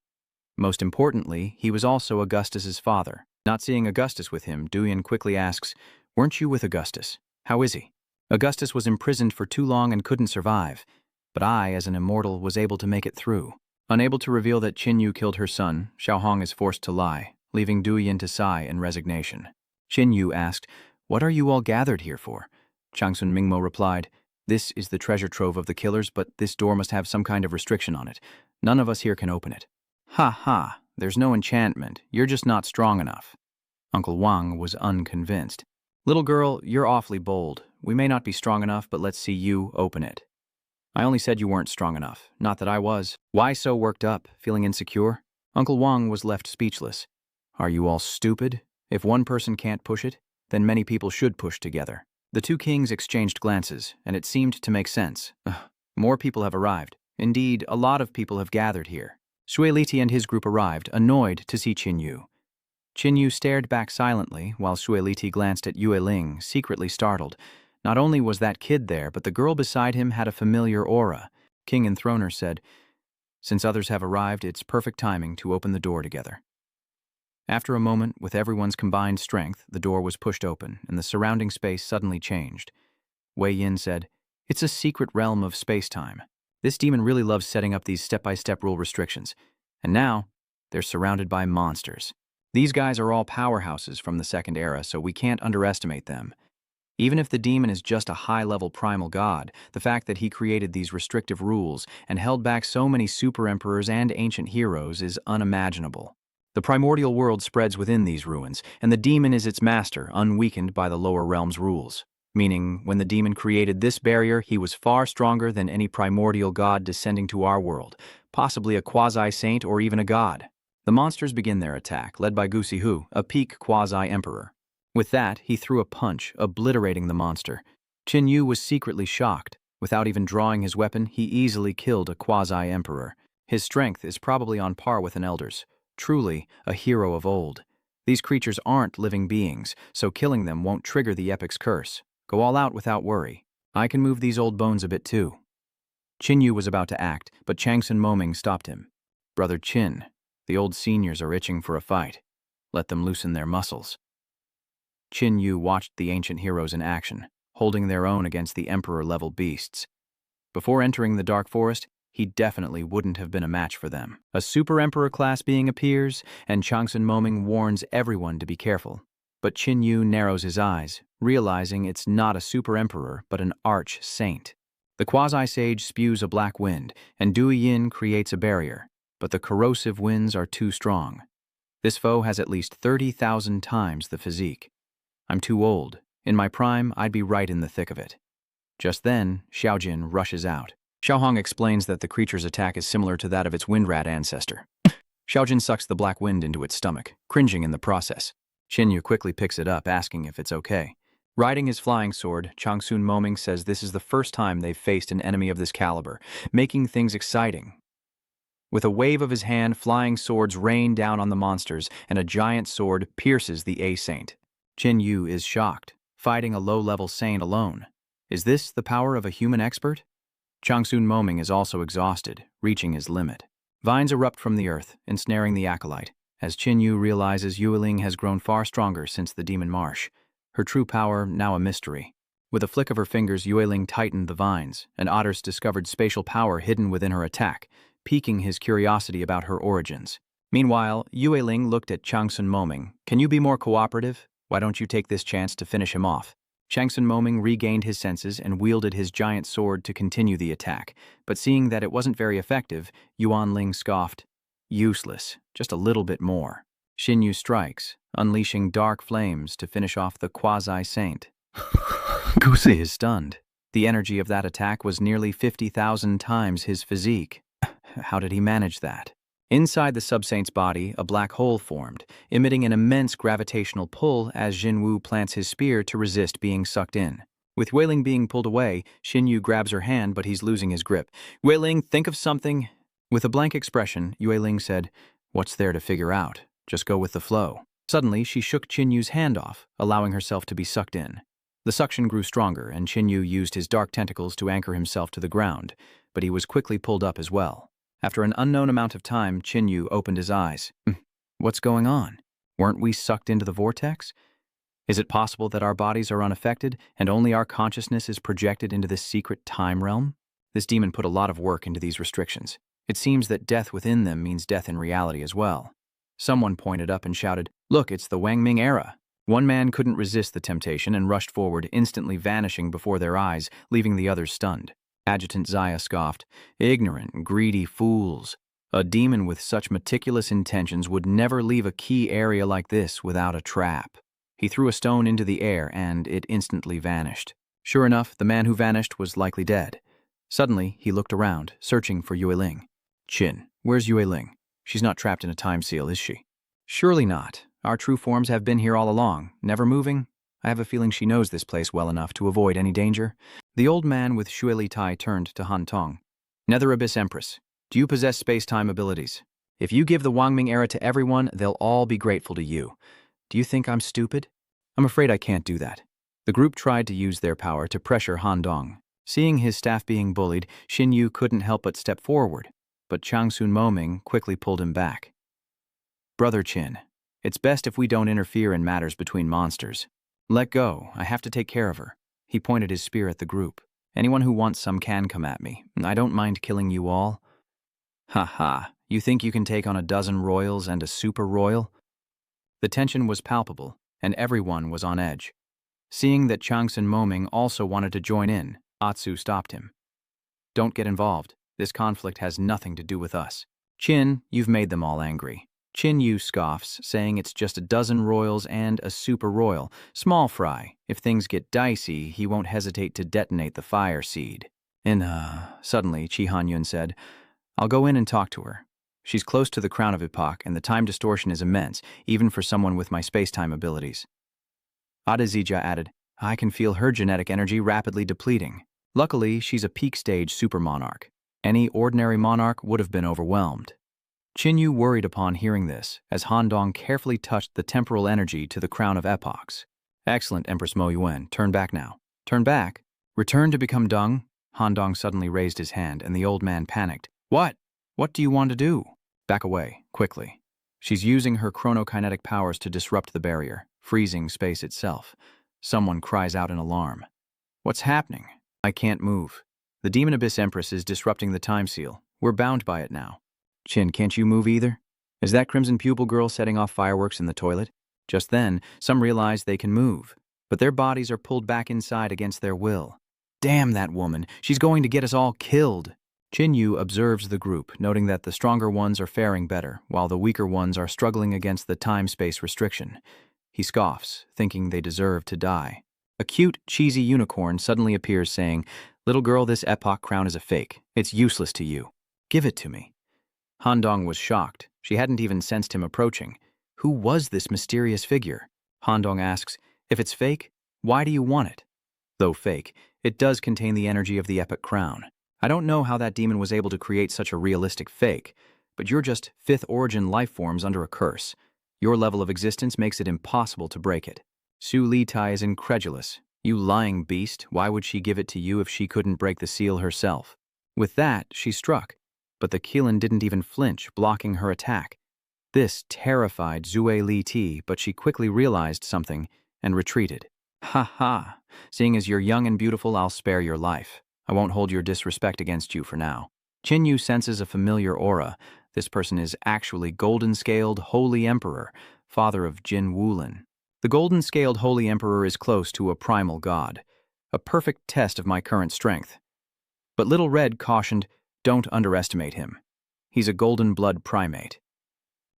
Most importantly, he was also Augustus's father. Not seeing Augustus with him, Du Yin quickly asks, weren't you with Augustus? How is he? Augustus was imprisoned for too long and couldn't survive, but I, as an immortal, was able to make it through. Unable to reveal that Qin Yu killed her son, Xiaohong is forced to lie, leaving Du Yin to sigh in resignation. Qin Yu asked, what are you all gathered here for? Changsun Mingmo replied, this is the treasure trove of the killers, but this door must have some kind of restriction on it. None of us here can open it. Ha ha, there's no enchantment, you're just not strong enough. Uncle Wang was unconvinced. Little girl, you're awfully bold. We may not be strong enough, but let's see you open it. I only said you weren't strong enough, not that I was. Why so worked up, feeling insecure? Uncle Wang was left speechless. Are you all stupid? If one person can't push it, then many people should push together. The two kings exchanged glances, and it seemed to make sense. More people have arrived. Indeed, a lot of people have gathered here. Shui Liti and his group arrived, annoyed to see Qin Yu. Qin Yu stared back silently, while Shui Liti glanced at Yue Ling, secretly startled. Not only was that kid there, but the girl beside him had a familiar aura. King and Throner said, since others have arrived, it's perfect timing to open the door together. After a moment, with everyone's combined strength, the door was pushed open, and the surrounding space suddenly changed. Wei Yin said, it's a secret realm of space-time. This demon really loves setting up these step-by-step rule restrictions. And now, they're surrounded by monsters. These guys are all powerhouses from the Second Era, so we can't underestimate them. Even if the demon is just a high-level primal god, the fact that he created these restrictive rules and held back so many super-emperors and ancient heroes is unimaginable. The primordial world spreads within these ruins, and the demon is its master, unweakened by the lower realm's rules. Meaning, when the demon created this barrier, he was far stronger than any primordial god descending to our world, possibly a quasi-saint or even a god. The monsters begin their attack, led by Gusi Hu, a peak quasi-emperor. With that, he threw a punch, obliterating the monster. Qin Yu was secretly shocked. Without even drawing his weapon, he easily killed a quasi-emperor. His strength is probably on par with an elder's. Truly, a hero of old. These creatures aren't living beings, so killing them won't trigger the epic's curse. Go all out without worry. I can move these old bones a bit too. Qin Yu was about to act, but Changsun Moming stopped him. Brother Qin, the old seniors are itching for a fight. Let them loosen their muscles. Qin Yu watched the ancient heroes in action, holding their own against the emperor-level beasts. Before entering the Dark Forest, he definitely wouldn't have been a match for them. A super emperor class being appears, and Changsun Moming warns everyone to be careful. But Qin Yu narrows his eyes, realizing it's not a super emperor, but an arch saint. The quasi-sage spews a black wind, and Du Yin creates a barrier, but the corrosive winds are too strong. This foe has at least 30,000 times the physique. I'm too old. In my prime, I'd be right in the thick of it. Just then, Xiaojin rushes out. Xiaohong explains that the creature's attack is similar to that of its windrat ancestor. Xiaojin sucks the black wind into its stomach, cringing in the process. Qin Yu quickly picks it up, asking if it's okay. Riding his flying sword, Changsun Moming says this is the first time they've faced an enemy of this caliber, making things exciting. With a wave of his hand, flying swords rain down on the monsters, and a giant sword pierces the A-Saint. Qin Yu is shocked, fighting a low-level saint alone. Is this the power of a human expert? Changsun Moming is also exhausted, reaching his limit. Vines erupt from the earth, ensnaring the acolyte, as Qin Yu realizes Yueling has grown far stronger since the Demon Marsh, her true power now a mystery. With a flick of her fingers, Yueling tightened the vines, and Otters discovered spatial power hidden within her attack, piquing his curiosity about her origins. Meanwhile, Yueling looked at Changsun Moming. Can you be more cooperative? Why don't you take this chance to finish him off? Changsun Moming regained his senses and wielded his giant sword to continue the attack, but seeing that it wasn't very effective, Yuan Ling scoffed. Useless, just a little bit more. Xin Yu strikes, unleashing dark flames to finish off the quasi-saint. Gusi is stunned. The energy of that attack was nearly 50,000 times his physique. How did he manage that? Inside the sub-saint's body, a black hole formed, emitting an immense gravitational pull as Jinwu plants his spear to resist being sucked in. With Weiling being pulled away, Xin Yu grabs her hand, but he's losing his grip. Weiling, think of something. With a blank expression, Yueling said, "What's there to figure out? Just go with the flow." Suddenly, she shook Qin Yu's hand off, allowing herself to be sucked in. The suction grew stronger, and Qin Yu used his dark tentacles to anchor himself to the ground, but he was quickly pulled up as well. After an unknown amount of time, Qin Yu opened his eyes. What's going on? Weren't we sucked into the vortex? Is it possible that our bodies are unaffected, and only our consciousness is projected into this secret time realm? This demon put a lot of work into these restrictions. It seems that death within them means death in reality as well. Someone pointed up and shouted, "Look, it's the Wang Ming era." One man couldn't resist the temptation and rushed forward, instantly vanishing before their eyes, leaving the others stunned. Adjutant Zaya scoffed, "Ignorant, greedy fools. A demon with such meticulous intentions would never leave a key area like this without a trap." He threw a stone into the air and it instantly vanished. Sure enough, the man who vanished was likely dead. Suddenly, he looked around, searching for Yueling. "Qin, where's Yueling? She's not trapped in a time seal, is she?" "Surely not. Our true forms have been here all along, never moving. I have a feeling she knows this place well enough to avoid any danger." The old man with Xueli Tai turned to Han Tong. "Nether Abyss Empress, do you possess space-time abilities? If you give the Wangming era to everyone, they'll all be grateful to you. Do you think I'm stupid?" "I'm afraid I can't do that." The group tried to use their power to pressure Han Dong. Seeing his staff being bullied, Xin Yu couldn't help but step forward, but Changsun Moming quickly pulled him back. "Brother Qin, it's best if we don't interfere in matters between monsters. Let go, I have to take care of her." He pointed his spear at the group. "Anyone who wants some can come at me. I don't mind killing you all." "Ha ha, you think you can take on a dozen royals and a super royal?" The tension was palpable, and everyone was on edge. Seeing that Changsun Moming also wanted to join in, Atsu stopped him. "Don't get involved. This conflict has nothing to do with us. Qin, you've made them all angry." Qin Yu scoffs, saying it's just a dozen royals and a super royal. Small fry. If things get dicey, he won't hesitate to detonate the fire seed. Suddenly, Chi Han-yun said, "I'll go in and talk to her. She's close to the crown of epoch, and the time distortion is immense, even for someone with my space-time abilities." Adazija added, "I can feel her genetic energy rapidly depleting. Luckily, she's a peak-stage super monarch. Any ordinary monarch would have been overwhelmed." Qin Yu worried upon hearing this, as Han Dong carefully touched the temporal energy to the crown of epochs. "Excellent, Empress Mo Yuen. Turn back now." "Turn back? Return to become dung?" Han Dong suddenly raised his hand, and the old man panicked. "What? What do you want to do?" "Back away, quickly. She's using her chronokinetic powers to disrupt the barrier, freezing space itself." Someone cries out in alarm. "What's happening?" "I can't move. The Demon Abyss Empress is disrupting the time seal. We're bound by it now." "Qin, can't you move either? Is that Crimson Pupil girl setting off fireworks in the toilet?" Just then, some realize they can move, but their bodies are pulled back inside against their will. "Damn that woman! She's going to get us all killed!" Qin Yu observes the group, noting that the stronger ones are faring better, while the weaker ones are struggling against the time-space restriction. He scoffs, thinking they deserve to die. A cute, cheesy unicorn suddenly appears saying, "Little girl, this epoch crown is a fake. It's useless to you. Give it to me." Han Dong was shocked. She hadn't even sensed him approaching. Who was this mysterious figure? Han Dong asks, "If it's fake, why do you want it?" Though fake, it does contain the energy of the epic crown. I don't know how that demon was able to create such a realistic fake, but you're just fifth origin life forms under a curse. Your level of existence makes it impossible to break it. Su Li Tai is incredulous. "You lying beast, why would she give it to you if she couldn't break the seal herself?" With that, she struck, but the Keelan didn't even flinch, blocking her attack. This terrified Zue Li Ti, but she quickly realized something and retreated. Ha ha! Seeing as you're young and beautiful, I'll spare your life. I won't hold your disrespect against you for now. Qin Yu senses a familiar aura. This person is actually Golden-Scaled Holy Emperor, father of Jin Wulin. The Golden-Scaled Holy Emperor is close to a primal god, a perfect test of my current strength. But Little Red cautioned, don't underestimate him. He's a golden blood primate.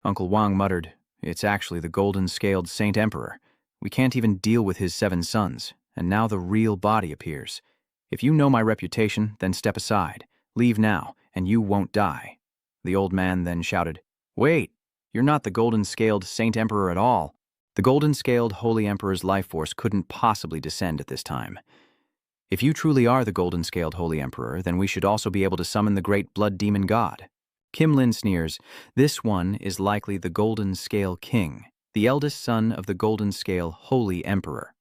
Uncle Wang muttered, it's actually the Golden-Scaled Saint Emperor. We can't even deal with his 7 sons, and now the real body appears. If you know my reputation, then step aside. Leave now, and you won't die. The old man then shouted, wait, you're not the Golden-Scaled Saint Emperor at all. The Golden-Scaled Holy Emperor's life force couldn't possibly descend at this time. If you truly are the Golden-Scaled Holy Emperor, then we should also be able to summon the great blood demon god. Kim Lin sneers, this one is likely the Golden Scale King, the eldest son of the Golden Scale Holy Emperor.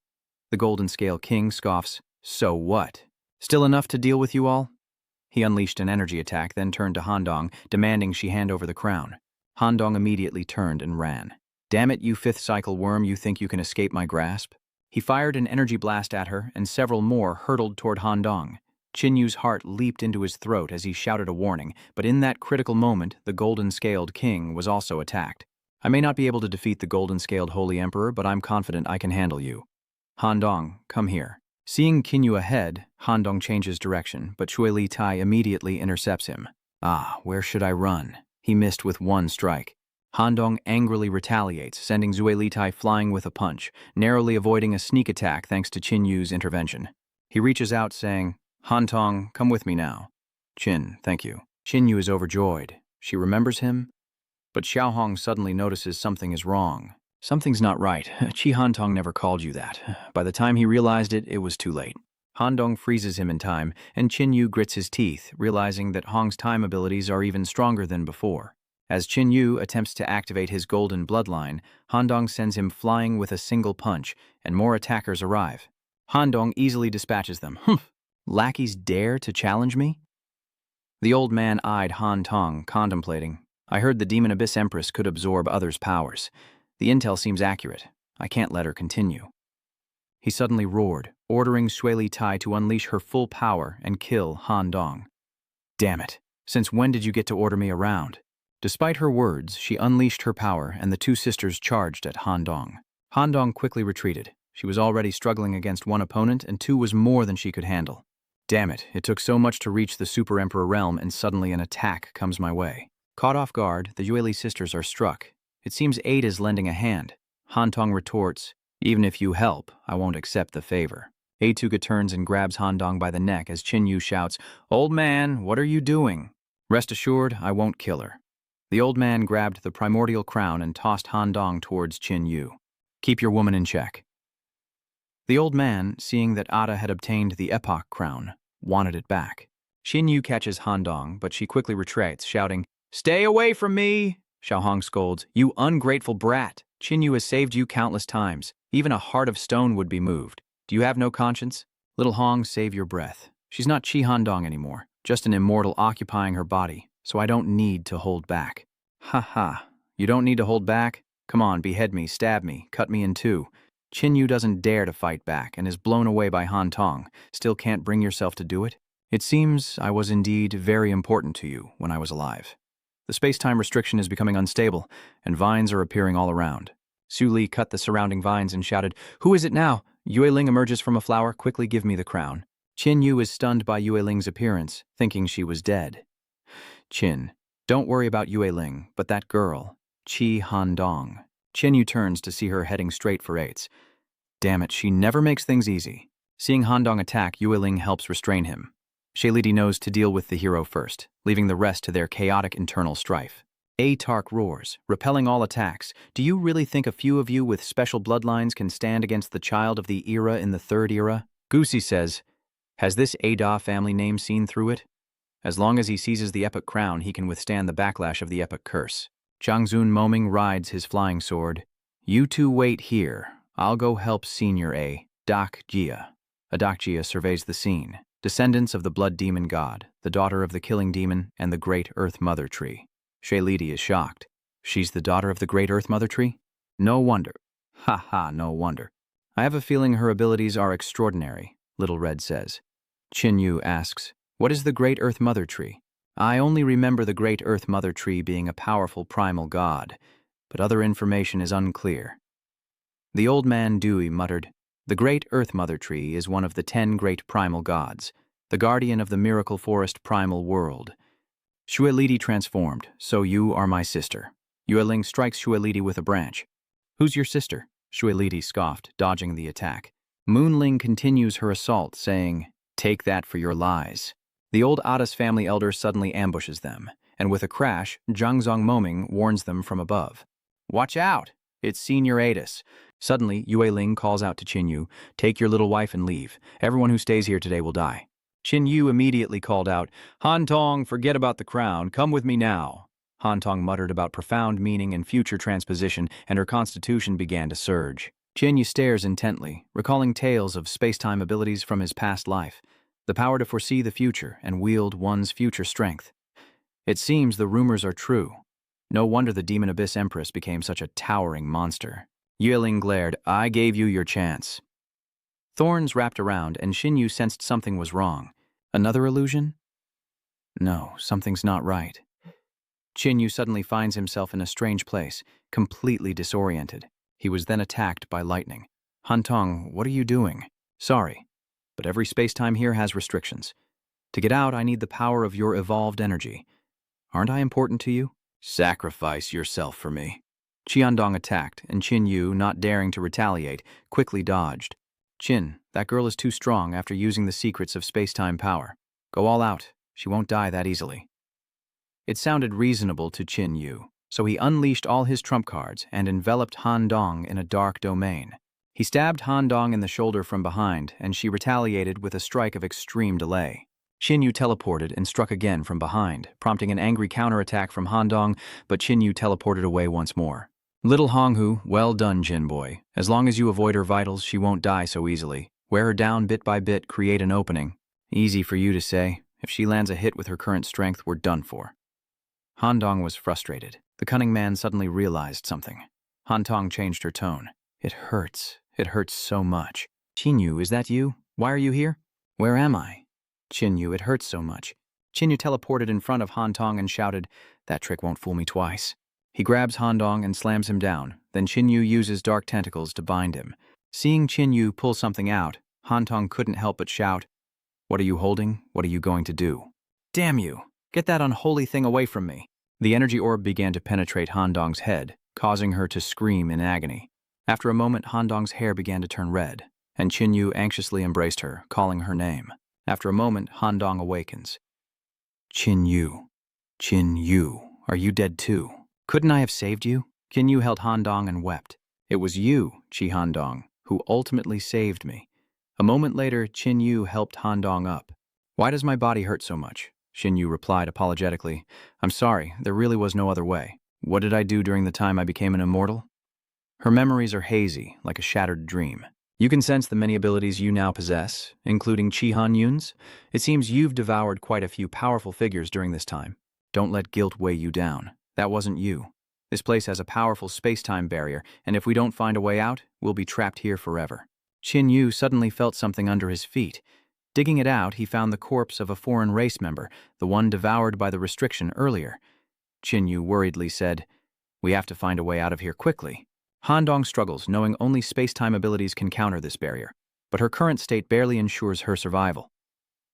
The Golden Scale King scoffs, so what? Still enough to deal with you all? He unleashed an energy attack, then turned to Handong, demanding she hand over the crown. Handong immediately turned and ran. Damn it, you 5th cycle worm, you think you can escape my grasp? He fired an energy blast at her, and several more hurtled toward Handong. Qin Yu's heart leaped into his throat as he shouted a warning, but in that critical moment, the Golden-Scaled King was also attacked. I may not be able to defeat the Golden-Scaled Holy Emperor, but I'm confident I can handle you. Handong, come here. Seeing Qin Yu ahead, Handong changes direction, but Shui Li Tai immediately intercepts him. Ah, where should I run? He missed with one strike. Handong angrily retaliates, sending Zue Li Tai flying with a punch, narrowly avoiding a sneak attack thanks to Qin Yu's intervention. He reaches out, saying, Hantong, come with me now. Qin, thank you. Qin Yu is overjoyed. She remembers him, but Xiao Hong suddenly notices something is wrong. Something's not right. Qi Hantong never called you that. By the time he realized it, it was too late. Handong freezes him in time, and Qin Yu grits his teeth, realizing that Hong's time abilities are even stronger than before. As Qin Yu attempts to activate his golden bloodline, Handong sends him flying with a single punch, and more attackers arrive. Handong easily dispatches them. Humph! Lackeys dare to challenge me? The old man eyed Han Tong, contemplating. I heard the Demon Abyss Empress could absorb others' powers. The intel seems accurate. I can't let her continue. He suddenly roared, ordering Shui Li Tai to unleash her full power and kill Han Dong. Damn it! Since when did you get to order me around? Despite her words, she unleashed her power, and the two sisters charged at Han Dong. Han Dong quickly retreated. She was already struggling against one opponent, and 2 was more than she could handle. Damn it, it took so much to reach the Super Emperor realm, and suddenly an attack comes my way. Caught off guard, the Yueli sisters are struck. It seems aid is lending a hand. Han Tong retorts, even if you help, I won't accept the favor. Etuga turns and grabs Han Dong by the neck as Qin Yu shouts, Old man, what are you doing? Rest assured, I won't kill her. The old man grabbed the primordial crown and tossed Han Dong towards Qin Yu. Keep your woman in check. The old man, seeing that Ada had obtained the Epoch crown, wanted it back. Qin Yu catches Han Dong, but she quickly retreats, shouting, Stay away from me! Xiao Hong scolds, You ungrateful brat! Qin Yu has saved you countless times. Even a heart of stone would be moved. Do you have no conscience? Little Hong, save your breath. She's not Qi Han Dong anymore, just an immortal occupying her body, so I don't need to hold back. Ha ha. You don't need to hold back? Come on, behead me, stab me, cut me in 2. Qin Yu doesn't dare to fight back and is blown away by Han Tong. Still can't bring yourself to do it? It seems I was indeed very important to you when I was alive. The space-time restriction is becoming unstable, and vines are appearing all around. Su Li cut the surrounding vines and shouted, Who is it now? Yue Ling emerges from a flower. Quickly give me the crown. Qin Yu is stunned by Yue Ling's appearance, thinking she was dead. Qin, don't worry about Yue Ling, but that girl, Qi Han Dong. Qin Yu turns to see her heading straight for 8s. Damn it, she never makes things easy. Seeing Han Dong attack, Yue Ling helps restrain him. Shailiti knows to deal with the hero first, leaving the rest to their chaotic internal strife. Tark roars, repelling all attacks. Do you really think a few of you with special bloodlines can stand against the child of the era in the 3rd era? Gusi says, Has this Ada family name seen through it? As long as he seizes the epic crown, he can withstand the backlash of the epic curse. Changzun Moming rides his flying sword. You two wait here. I'll go help Senior A. Dak Jia. Adakjia surveys the scene. descendants of the blood demon god, the daughter of the killing demon, and the great Earth Mother Tree. Shaylidi is shocked. She's the daughter of the great Earth Mother Tree? No wonder. Ha ha, no wonder. I have a feeling her abilities are extraordinary, Little Red says. Qin Yu asks, what is the great Earth Mother Tree? I only remember the great Earth Mother Tree being a powerful primal god, but other information is unclear. The old man Dewey muttered, the great Earth Mother Tree is one of the 10 great primal gods, the guardian of the miracle forest primal world. Xuelidi transformed, so you are my sister. Yueling strikes Xuelidi with a branch. Who's your sister? Xuelidi scoffed, dodging the attack. Moonling continues her assault, saying, take that for your lies. The old Adas family elder suddenly ambushes them, and with a crash, Zhang Zongmoming warns them from above. Watch out! It's Senior Adis. Suddenly, Yue Ling calls out to Qin Yu, take your little wife and leave. Everyone who stays here today will die. Qin Yu immediately called out, Han Tong, forget about the crown, come with me now. Han Tong muttered about profound meaning and future transposition, and her constitution began to surge. Qin Yu stares intently, recalling tales of space-time abilities from his past life, the power to foresee the future and wield one's future strength. It seems the rumors are true. No wonder the Demon Abyss Empress became such a towering monster. Yueling glared, I gave you your chance. Thorns wrapped around, and Qin Yu sensed something was wrong. Another illusion? No, something's not right. Qin Yu suddenly finds himself in a strange place, completely disoriented. He was then attacked by lightning. Han Tong, what are you doing? Sorry, but every space-time here has restrictions. To get out, I need the power of your evolved energy. Aren't I important to you? Sacrifice yourself for me. Qiandong attacked, and Qin Yu, not daring to retaliate, quickly dodged. Qin, that girl is too strong after using the secrets of space-time power. Go all out. She won't die that easily. It sounded reasonable to Qin Yu, so he unleashed all his trump cards and enveloped Han Dong in a dark domain. He stabbed Han Dong in the shoulder from behind, and she retaliated with a strike of extreme delay. Qin Yu teleported and struck again from behind, prompting an angry counterattack from Han Dong, but Qin Yu teleported away once more. Little Honghu, well done, Jin Boy. As long as you avoid her vitals, she won't die so easily. Wear her down bit by bit, create an opening. Easy for you to say. If she lands a hit with her current strength, we're done for. Han Dong was frustrated. The cunning man suddenly realized something. Han Tong changed her tone. It hurts. It hurts so much. Qin Yu, is that you? Why are you here? Where am I? Qin Yu, it hurts so much. Qin Yu teleported in front of Han Tong and shouted, that trick won't fool me twice. He grabs Han Dong and slams him down, then Qin Yu uses dark tentacles to bind him. Seeing Qin Yu pull something out, Han Tong couldn't help but shout, what are you holding? What are you going to do? Damn you! Get that unholy thing away from me! The energy orb began to penetrate Han Dong's head, causing her to scream in agony. After a moment, Han Dong's hair began to turn red, and Qin Yu anxiously embraced her, calling her name. After a moment, Han Dong awakens. Qin Yu, are you dead too? Couldn't I have saved you? Qin Yu held Han Dong and wept. It was you, Qi Han Dong, who ultimately saved me. A moment later, Qin Yu helped Han Dong up. Why does my body hurt so much? Qin Yu replied apologetically. I'm sorry, there really was no other way. What did I do during the time I became an immortal? Her memories are hazy, like a shattered dream. You can sense the many abilities you now possess, including Qi Han Yun's. It seems you've devoured quite a few powerful figures during this time. Don't let guilt weigh you down. That wasn't you. This place has a powerful space-time barrier, and if we don't find a way out, we'll be trapped here forever. Qin Yu suddenly felt something under his feet. Digging it out, he found the corpse of a foreign race member, the one devoured by the restriction earlier. Qin Yu worriedly said, we have to find a way out of here quickly. Han Dong struggles, knowing only space-time abilities can counter this barrier, but her current state barely ensures her survival.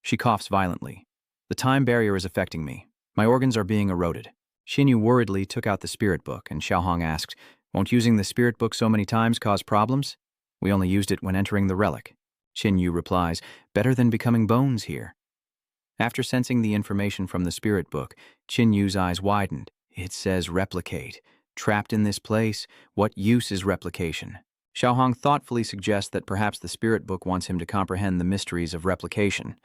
She coughs violently. The time barrier is affecting me. My organs are being eroded. Qin Yu worriedly took out the spirit book, and Xiaohong asked, won't using the spirit book so many times cause problems? We only used it when entering the relic. Qin Yu replies, better than becoming bones here. After sensing the information from the spirit book, Qin Yu's eyes widened. It says replicate. Trapped in this place, what use is replication? Xiaohong thoughtfully suggests that perhaps the spirit book wants him to comprehend the mysteries of replication.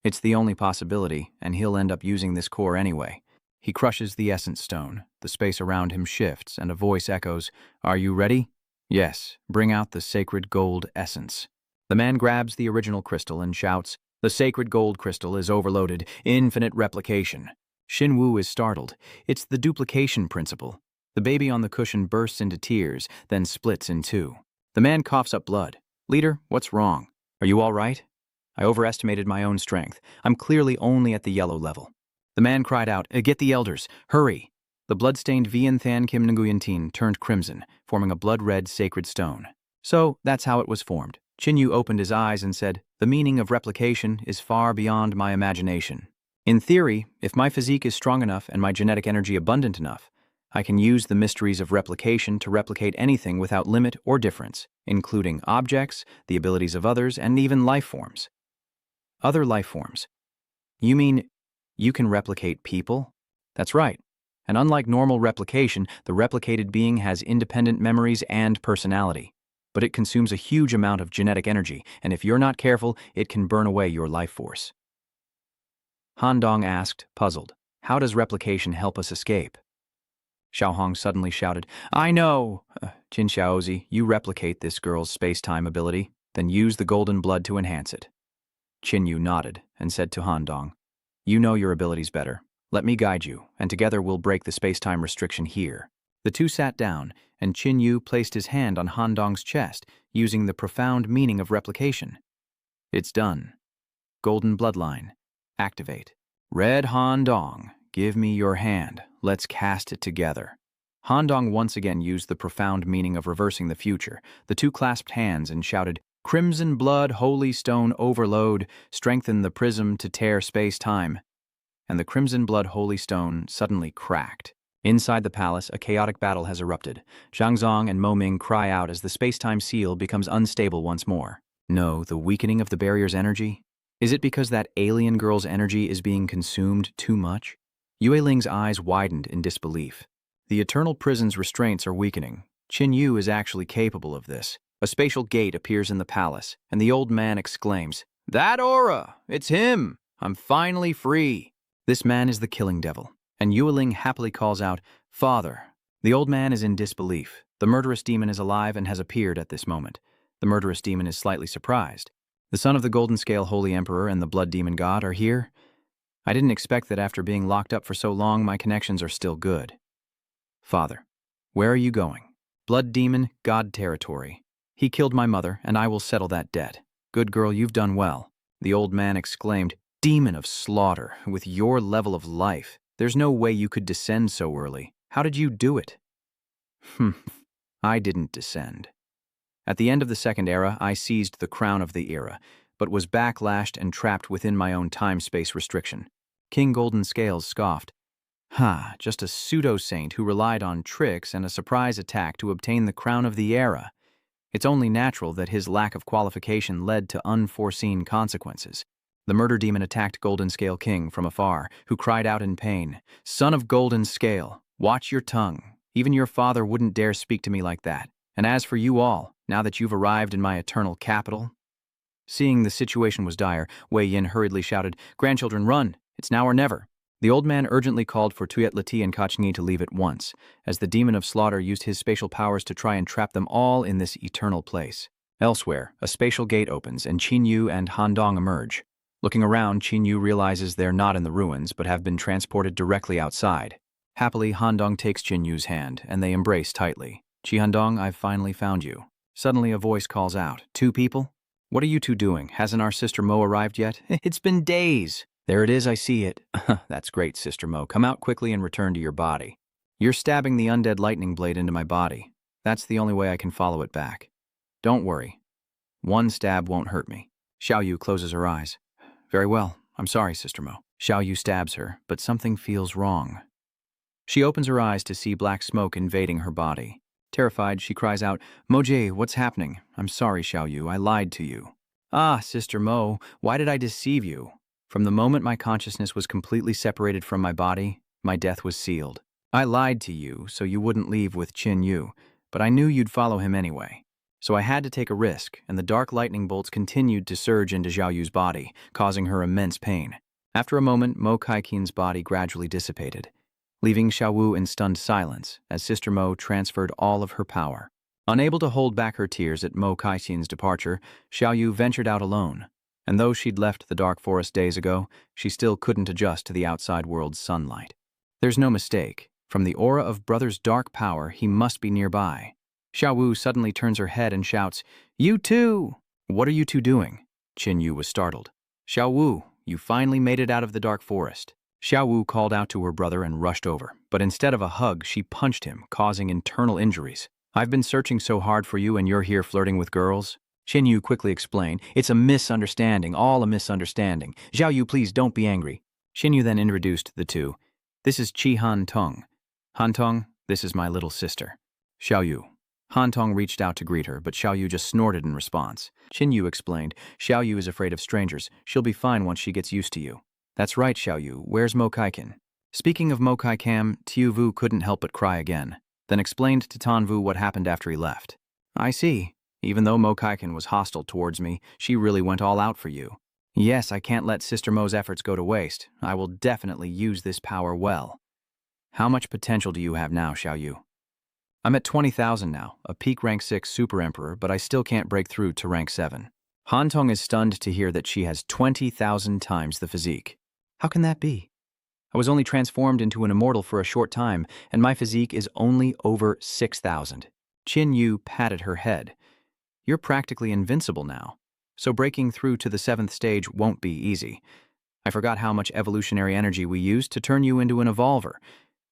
It's the only possibility, and he'll end up using this core anyway. He crushes the essence stone. The space around him shifts, and a voice echoes, are you ready? Yes, bring out the sacred gold essence. The man grabs the original crystal and shouts, The sacred gold crystal is overloaded, infinite replication. Xinwu is startled. It's the duplication principle. The baby on the cushion bursts into tears, then splits in two. The man coughs up blood. Leader, what's wrong? Are you all right? I overestimated my own strength. I'm clearly only at the yellow level. The man cried out, Get the elders, hurry! The blood-stained Vian Than Kim Nguyen Tin turned crimson, forming a blood-red sacred stone. So, that's how it was formed. Qinyu opened his eyes and said, The meaning of replication is far beyond my imagination. In theory, if my physique is strong enough and my genetic energy abundant enough, I can use the mysteries of replication to replicate anything without limit or difference, including objects, the abilities of others, and even life forms. Other life forms. You mean you can replicate people? That's right. And unlike normal replication, the replicated being has independent memories and personality. But it consumes a huge amount of genetic energy, and if you're not careful, it can burn away your life force. Han Dong asked, puzzled, How does replication help us escape? Xiao Hong suddenly shouted, I know! Jin Xiaozi, you replicate this girl's space-time ability, then use the golden blood to enhance it. Qin Yu nodded and said to Han Dong, You know your abilities better. Let me guide you, and together we'll break the space-time restriction here. The two sat down, and Qin Yu placed his hand on Han Dong's chest, using the profound meaning of replication. It's done. Golden bloodline. Activate. Red Han Dong, give me your hand. Let's cast it together. Han Dong once again used the profound meaning of reversing the future. The two clasped hands and shouted, Crimson blood, holy stone, overload, strengthen the prism to tear space-time. And the crimson blood holy stone suddenly cracked. Inside the palace, a chaotic battle has erupted. Zhang Zong and Mo Ming cry out as the space-time seal becomes unstable once more. No, the weakening of the barrier's energy? Is it because that alien girl's energy is being consumed too much? Yue Ling's eyes widened in disbelief. The eternal prison's restraints are weakening. Qin Yu is actually capable of this. A spatial gate appears in the palace, and the old man exclaims, That aura! It's him! I'm finally free! This man is the killing devil, and Yue Ling happily calls out, Father! The old man is in disbelief. The murderous demon is alive and has appeared at this moment. The murderous demon is slightly surprised. The son of the Golden Scale Holy Emperor and the Blood Demon God are here? I didn't expect that after being locked up for so long, my connections are still good. Father, where are you going? Blood Demon, God territory. He killed my mother, and I will settle that debt. Good girl, you've done well. The old man exclaimed, Demon of slaughter, with your level of life, there's no way you could descend so early. How did you do it? I didn't descend. At the end of the Second Era, I seized the crown of the era, but was backlashed and trapped within my own time-space restriction. King Golden Scales scoffed. Just a pseudo-saint who relied on tricks and a surprise attack to obtain the crown of the era. It's only natural that his lack of qualification led to unforeseen consequences. The murder demon attacked Golden Scale King from afar, who cried out in pain, Son of Golden Scale, watch your tongue. Even your father wouldn't dare speak to me like that. And as for you all, now that you've arrived in my eternal capital... Seeing the situation was dire, Wei Yin hurriedly shouted, Grandchildren, run! It's now or never! The old man urgently called for Tuyet Lati and Kachni to leave at once, as the demon of slaughter used his spatial powers to try and trap them all in this eternal place. Elsewhere, a spatial gate opens and Qin Yu and Han Dong emerge. Looking around, Qin Yu realizes they're not in the ruins, but have been transported directly outside. Happily, Han Dong takes Qin Yu's hand, and they embrace tightly. Han Dong, I've finally found you. Suddenly a voice calls out, 2 people? What are you 2 doing? Hasn't our Sister Mo arrived yet? It's been days. There it is, I see it. That's great, Sister Mo. Come out quickly and return to your body. You're stabbing the undead lightning blade into my body. That's the only way I can follow it back. Don't worry. 1 stab won't hurt me. Xiao Yu closes her eyes. Very well. I'm sorry, Sister Mo. Xiao Yu stabs her, but something feels wrong. She opens her eyes to see black smoke invading her body. Terrified, she cries out, Mo-jae, what's happening? I'm sorry, Xiao Yu. I lied to you. Ah, Sister Mo, why did I deceive you? From the moment my consciousness was completely separated from my body, my death was sealed. I lied to you so you wouldn't leave with Qin Yu, but I knew you'd follow him anyway. So I had to take a risk, and the dark lightning bolts continued to surge into Xiao Yu's body, causing her immense pain. After a moment, Mo Kaikin's body gradually dissipated, leaving Xiao Wu in stunned silence as Sister Mo transferred all of her power. Unable to hold back her tears at Mo Kaikin's departure, Xiao Yu ventured out alone. And though she'd left the dark forest days ago, she still couldn't adjust to the outside world's sunlight. There's no mistake. From the aura of Brother's dark power, he must be nearby. Xiao Wu suddenly turns her head and shouts, "You too!" "What are you two doing?" Qin Yu was startled. "Xiao Wu, you finally made it out of the dark forest." Xiao Wu called out to her brother and rushed over, but instead of a hug, she punched him, causing internal injuries. "I've been searching so hard for you and you're here flirting with girls?" Qin Yu quickly explained, "It's a misunderstanding, all a misunderstanding. Xiao Yu, please don't be angry." Qin Yu then introduced the two. "This is Qi Han Tong. Han Tong, this is my little sister." "Xiao Yu." Han Tong reached out to greet her, but Xiao Yu just snorted in response. Qin Yu explained, "Xiao Yu is afraid of strangers. She'll be fine once she gets used to you." "That's right, Xiao Yu. Where's Mo Kaikin?" Speaking of Mo Kai Kam, Tiu Vu couldn't help but cry again, then explained to Tan Vu what happened after he left. "I see. Even though Mo Kaikin was hostile towards me, she really went all out for you." "Yes, I can't let Sister Mo's efforts go to waste. I will definitely use this power well." "How much potential do you have now, Xiao Yu?" "I'm at 20,000 now, a peak rank 6 Super Emperor, but I still can't break through to rank 7. Han Tong is stunned to hear that she has 20,000 times the physique. "How can that be? I was only transformed into an immortal for a short time, and my physique is only over 6,000. Qin Yu patted her head. "You're practically invincible now, so breaking through to the 7th stage won't be easy. I forgot how much evolutionary energy we used to turn you into an evolver.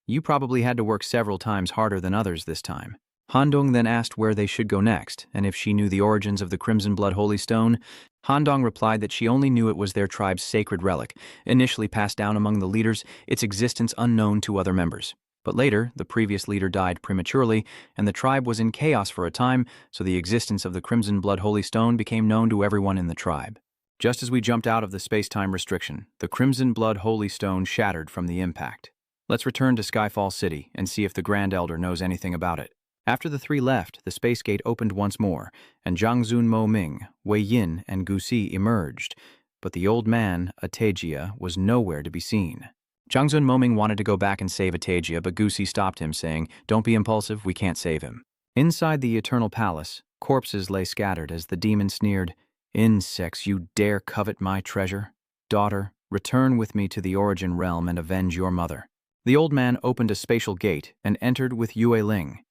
You probably had to work several times harder than others this time." Han Dong then asked where they should go next, and if she knew the origins of the Crimson Blood Holy Stone. Han Dong replied that she only knew it was their tribe's sacred relic, initially passed down among the leaders, its existence unknown to other members. But later, the previous leader died prematurely, and the tribe was in chaos for a time, so the existence of the Crimson Blood Holy Stone became known to everyone in the tribe. Just as we jumped out of the space-time restriction, the Crimson Blood Holy Stone shattered from the impact. Let's return to Skyfall City and see if the Grand Elder knows anything about it. After the three left, the space gate opened once more, and Zhang Zun Mo Ming, Wei Yin, and Gu Si emerged. But the old man, Atejia, was nowhere to be seen. Zhang Zun Mo Ming wanted to go back and save Atejia, but Gu Si stopped him, saying, "Don't be impulsive, we can't save him." Inside the Eternal Palace, corpses lay scattered as the demon sneered, "Insects, you dare covet my treasure? Daughter, return with me to the Origin Realm and avenge your mother." The old man opened a spatial gate and entered with Yue Ling.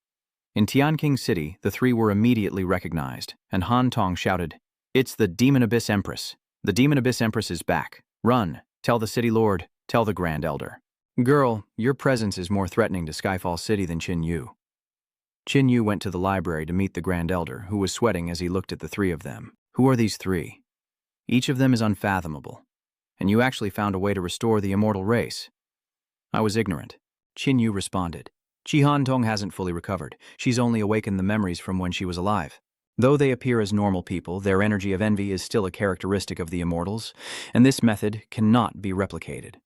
In Tianqing City, the three were immediately recognized, and Han Tong shouted, "It's the Demon Abyss Empress. The Demon Abyss Empress is back. Run, tell the City Lord, tell the Grand Elder." "Girl, your presence is more threatening to Skyfall City than Qin Yu." Qin Yu went to the library to meet the Grand Elder, who was sweating as he looked at the three of them. "Who are these three? Each of them is unfathomable. And you actually found a way to restore the immortal race." "I was ignorant." Qin Yu responded. "Qi Han Tong hasn't fully recovered. She's only awakened the memories from when she was alive. Though they appear as normal people, their energy of envy is still a characteristic of the immortals, and this method cannot be replicated."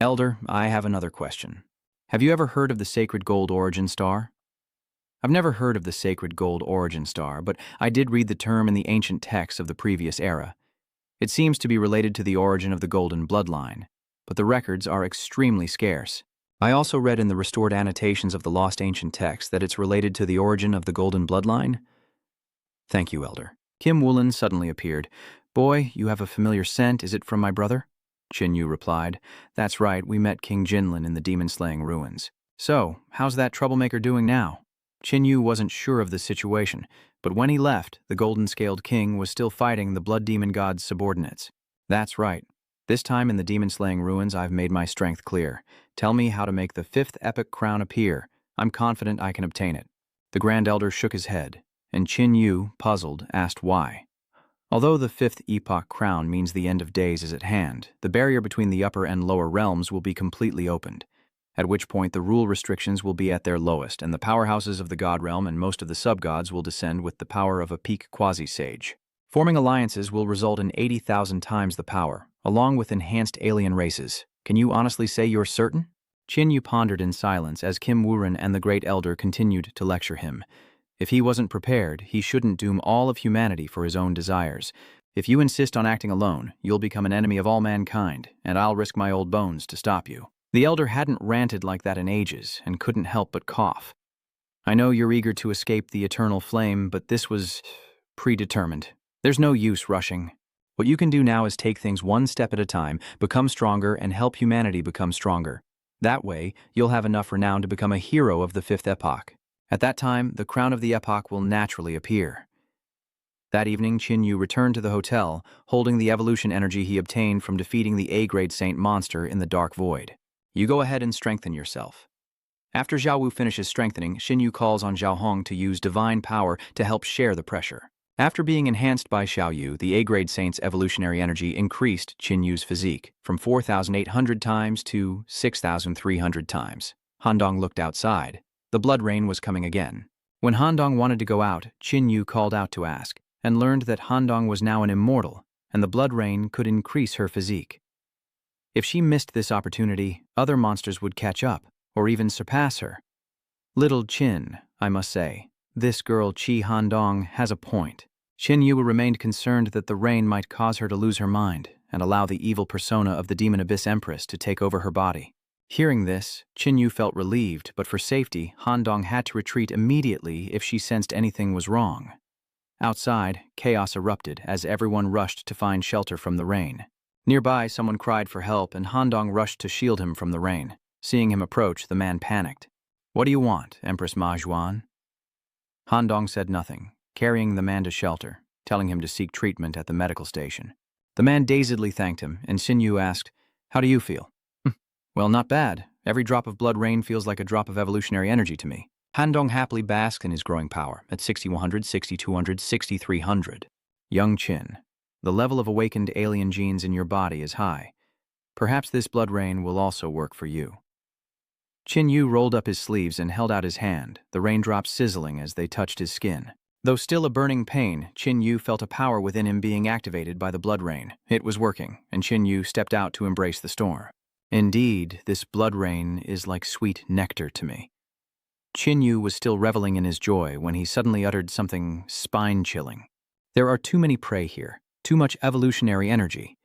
"Elder, I have another question. Have you ever heard of the Sacred Gold Origin Star?" "I've never heard of the Sacred Gold Origin Star, but I did read the term in the ancient texts of the previous era. It seems to be related to the origin of the Golden Bloodline, but the records are extremely scarce. I also read in the restored annotations of the lost ancient texts that it's related to the origin of the Golden Bloodline." "Thank you, Elder." Kim Woolen suddenly appeared. "Boy, you have a familiar scent. Is it from my brother?" Qin Yu replied, "That's right, we met King Jinlin in the demon-slaying ruins. So, how's that troublemaker doing now?" Qin Yu wasn't sure of the situation, but when he left, the golden-scaled king was still fighting the blood demon god's subordinates. "That's right. This time in the demon-slaying ruins, I've made my strength clear. Tell me how to make the 5th epic crown appear. I'm confident I can obtain it." The Grand Elder shook his head, and Qin Yu, puzzled, asked why. Although the 5th epoch crown means the end of days is at hand, the barrier between the upper and lower realms will be completely opened, at which point the rule restrictions will be at their lowest, and the powerhouses of the god realm and most of the sub-gods will descend with the power of a peak quasi-sage. Forming alliances will result in 80,000 times the power, along with enhanced alien races. Can you honestly say you're certain? Qin Yu pondered in silence as Kim Wooren and the Great Elder continued to lecture him. If he wasn't prepared, he shouldn't doom all of humanity for his own desires. If you insist on acting alone, you'll become an enemy of all mankind, and I'll risk my old bones to stop you. The Elder hadn't ranted like that in ages, and couldn't help but cough. "I know you're eager to escape the eternal flame, but this was predetermined. There's no use rushing." What you can do now is take things one step at a time, become stronger, and help humanity become stronger. That way, you'll have enough renown to become a hero of the fifth epoch. At that time, the crown of the epoch will naturally appear. That evening, Qin returned to the hotel, holding the evolution energy he obtained from defeating the A-grade saint monster in the dark void. You go ahead and strengthen yourself. After Zhao Wu finishes strengthening, Xinyu calls on Zhao Hong to use divine power to help share the pressure. After being enhanced by Xiao Yu, the A-grade saint's evolutionary energy increased Qinyu's physique from 4,800 times to 6,300 times. Handong looked outside. The blood rain was coming again. When Handong wanted to go out, Qinyu called out to ask, and learned that Handong was now an immortal, and the blood rain could increase her physique. If she missed this opportunity, other monsters would catch up, or even surpass her. Little Qin, I must say, this girl Qi Handong has a point. Qinyu remained concerned that the rain might cause her to lose her mind and allow the evil persona of the Demon Abyss Empress to take over her body. Hearing this, Qinyu felt relieved, but for safety, Handong had to retreat immediately if she sensed anything was wrong. Outside, chaos erupted as everyone rushed to find shelter from the rain. Nearby, someone cried for help and Handong rushed to shield him from the rain. Seeing him approach, the man panicked. "What do you want, Empress Ma Juan?" Handong said nothing, carrying the man to shelter, telling him to seek treatment at the medical station. The man dazedly thanked him, and Xinyu asked, "How do you feel?" "Well, not bad. Every drop of blood rain feels like a drop of evolutionary energy to me." Handong happily basked in his growing power at 6,100, 6,200, 6,300. Young Qin, the level of awakened alien genes in your body is high. Perhaps this blood rain will also work for you. Qinyu rolled up his sleeves and held out his hand, the raindrops sizzling as they touched his skin. Though still a burning pain, Qinyu felt a power within him being activated by the blood rain. It was working, and Qinyu stepped out to embrace the storm. Indeed, this blood rain is like sweet nectar to me. Qinyu was still reveling in his joy when he suddenly uttered something spine-chilling. There are too many prey here, too much evolutionary energy.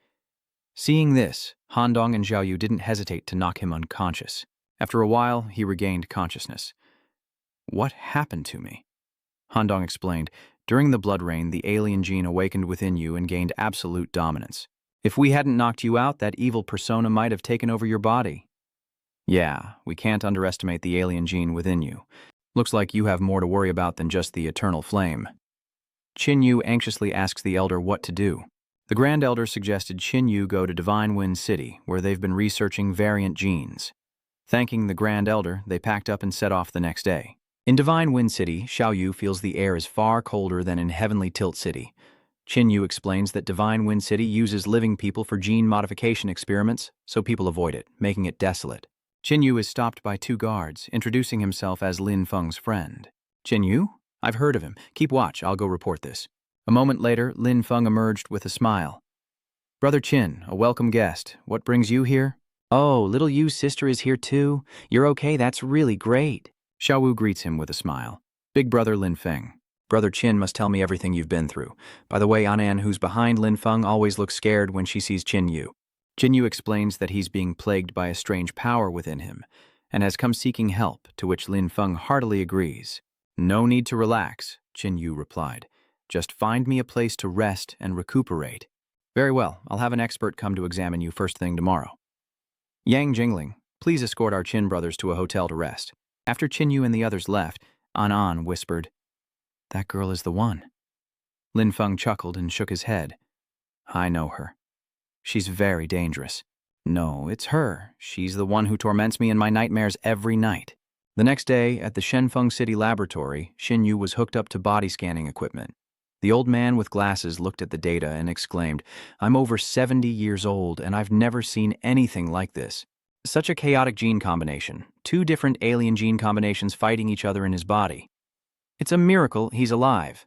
Seeing this, Handong and Zhao Yu didn't hesitate to knock him unconscious. After a while, he regained consciousness. "What happened to me?" Handong explained, "During the blood rain, the alien gene awakened within you and gained absolute dominance. If we hadn't knocked you out, that evil persona might have taken over your body." "Yeah, we can't underestimate the alien gene within you. Looks like you have more to worry about than just the eternal flame." Qinyu anxiously asks the elder what to do. The Grand Elder suggested Qinyu go to Divine Wind City, where they've been researching variant genes. Thanking the Grand Elder, they packed up and set off the next day. In Divine Wind City, Xiao Yu feels the air is far colder than in Heavenly Tilt City. Qinyu explains that Divine Wind City uses living people for gene modification experiments, so people avoid it, making it desolate. Qinyu is stopped by two guards, introducing himself as Lin Feng's friend. "Qinyu? I've heard of him. Keep watch, I'll go report this." A moment later, Lin Feng emerged with a smile. "Brother Qin, a welcome guest. What brings you here?" "Oh, little Yu's sister is here too. You're okay, that's really great." Xiao Wu greets him with a smile. "Big brother Lin Feng. Brother Qin must tell me everything you've been through. By the way, Anan, who's behind Lin Feng, always looks scared when she sees Qinyu." Qinyu explains that he's being plagued by a strange power within him, and has come seeking help, to which Lin Feng heartily agrees. "No need to relax," Qinyu replied. "Just find me a place to rest and recuperate." "Very well, I'll have an expert come to examine you first thing tomorrow." "Yang Jingling, please escort our Qin brothers to a hotel to rest." After Qinyu and the others left, An whispered, "That girl is the one." Lin Feng chuckled and shook his head. "I know her. She's very dangerous." "No, it's her. She's the one who torments me in my nightmares every night." The next day, at the Shenfeng City laboratory, Xinyu was hooked up to body scanning equipment. The old man with glasses looked at the data and exclaimed, "I'm over 70 years old, and I've never seen anything like this. Such a chaotic gene combination, two different alien gene combinations fighting each other in his body. It's a miracle he's alive."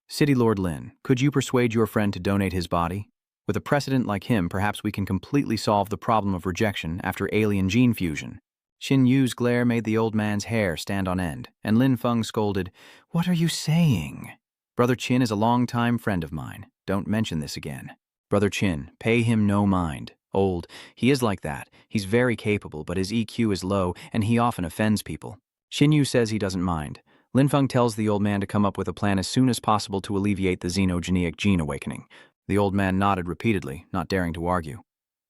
"City Lord Lin, could you persuade your friend to donate his body? With a precedent like him, perhaps we can completely solve the problem of rejection after alien gene fusion." Xin Yu's glare made the old man's hair stand on end, and Lin Feng scolded, "What are you saying?" "Brother Qin is a long-time friend of mine. Don't mention this again." "Brother Qin, pay him no mind. Old, he is like that. He's very capable, but his EQ is low, and he often offends people." Xin Yu says he doesn't mind. Linfeng tells the old man to come up with a plan as soon as possible to alleviate the xenogenic gene awakening. The old man nodded repeatedly, not daring to argue.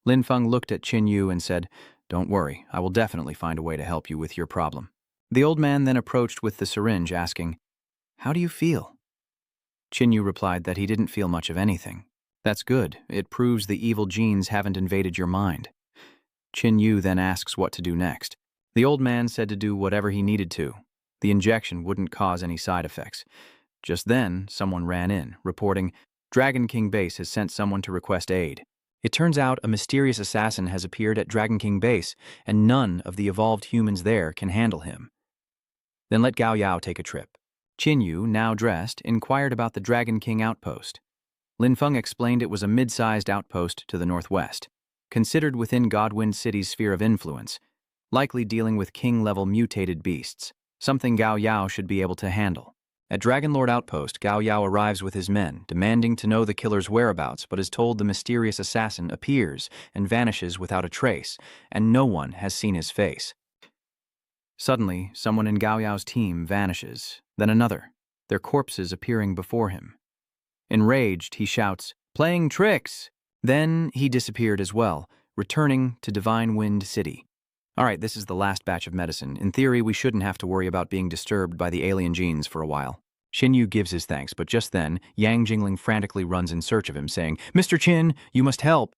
Linfeng looked at Qin Yu and said, "Don't worry, I will definitely find a way to help you with your problem." The old man then approached with the syringe, asking, "How do you feel?" Qin Yu replied that he didn't feel much of anything. "That's good. It proves the evil genes haven't invaded your mind." Qin Yu then asks what to do next. The old man said to do whatever he needed to. The injection wouldn't cause any side effects. Just then, someone ran in, reporting, "Dragon King Base has sent someone to request aid." It turns out a mysterious assassin has appeared at Dragon King Base, and none of the evolved humans there can handle him. Then let Gao Yao take a trip. Qin Yu, now dressed, inquired about the Dragon King outpost. Linfeng explained it was a mid-sized outpost to the northwest, considered within Godwind City's sphere of influence, likely dealing with king-level mutated beasts, something Gao Yao should be able to handle. At Dragonlord Outpost, Gao Yao arrives with his men, demanding to know the killer's whereabouts, but is told the mysterious assassin appears and vanishes without a trace, and no one has seen his face. Suddenly, someone in Gao Yao's team vanishes, then another, their corpses appearing before him. Enraged, he shouts, "Playing tricks!" Then he disappeared as well, returning to Divine Wind City. All right, this is the last batch of medicine. In theory, we shouldn't have to worry about being disturbed by the alien genes for a while. Qin Yu gives his thanks, but just then, Yang Jingling frantically runs in search of him, saying, "Mr. Qin, you must help."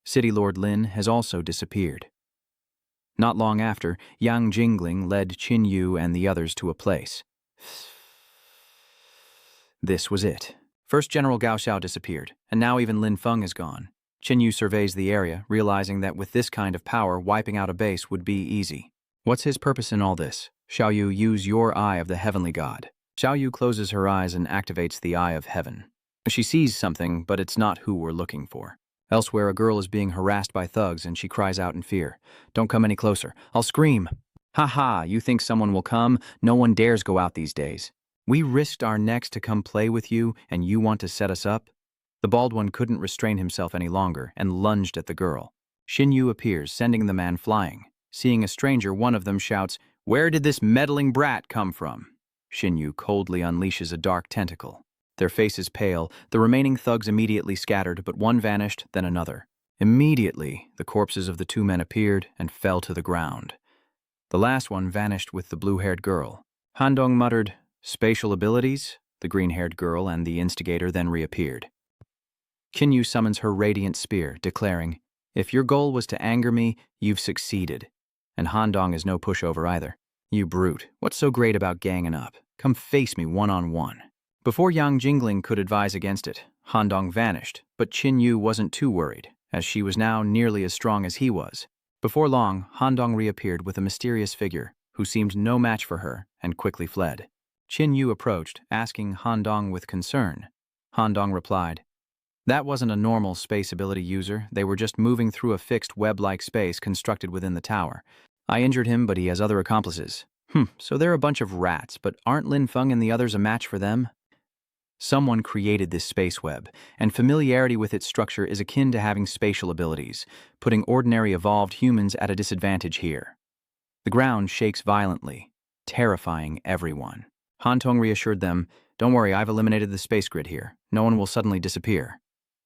City Lord Lin has also disappeared. Not long after, Yang Jingling led Qin Yu and the others to a place. This was it. First General Gao Xiao disappeared, and now even Lin Feng is gone. Qin Yu surveys the area, realizing that with this kind of power, wiping out a base would be easy. What's his purpose in all this? Xiao Yu, use your eye of the heavenly god. Xiao Yu closes her eyes and activates the eye of heaven. She sees something, but it's not who we're looking for. Elsewhere, a girl is being harassed by thugs, and she cries out in fear. "Don't come any closer. I'll scream." "Ha ha, you think someone will come? No one dares go out these days. We risked our necks to come play with you, and you want to set us up?" The bald one couldn't restrain himself any longer and lunged at the girl. Qin Yu appears, sending the man flying. Seeing a stranger, one of them shouts, "Where did this meddling brat come from?" Qin Yu coldly unleashes a dark tentacle. Their faces pale, the remaining thugs immediately scattered, but one vanished, then another. Immediately, the corpses of the two men appeared and fell to the ground. The last one vanished with the blue-haired girl. Han Dong muttered, "Spatial abilities?" The green-haired girl and the instigator then reappeared. Qin Yu summons her radiant spear, declaring, "If your goal was to anger me, you've succeeded. And Han Dong is no pushover either. You brute, what's so great about ganging up? Come face me one-on-one." Before Yang Jingling could advise against it, Han Dong vanished, but Qin Yu wasn't too worried, as she was now nearly as strong as he was. Before long, Han Dong reappeared with a mysterious figure, who seemed no match for her, and quickly fled. Qin Yu approached, asking Han Dong with concern. Han Dong replied, "That wasn't a normal space ability user. They were just moving through a fixed web-like space constructed within the tower. I injured him, but he has other accomplices." So they're a bunch of rats, but aren't Lin Feng and the others a match for them? Someone created this space web, and familiarity with its structure is akin to having spatial abilities, putting ordinary evolved humans at a disadvantage here. The ground shakes violently, terrifying everyone. Han Dong reassured them, "Don't worry, I've eliminated the space grid here. No one will suddenly disappear."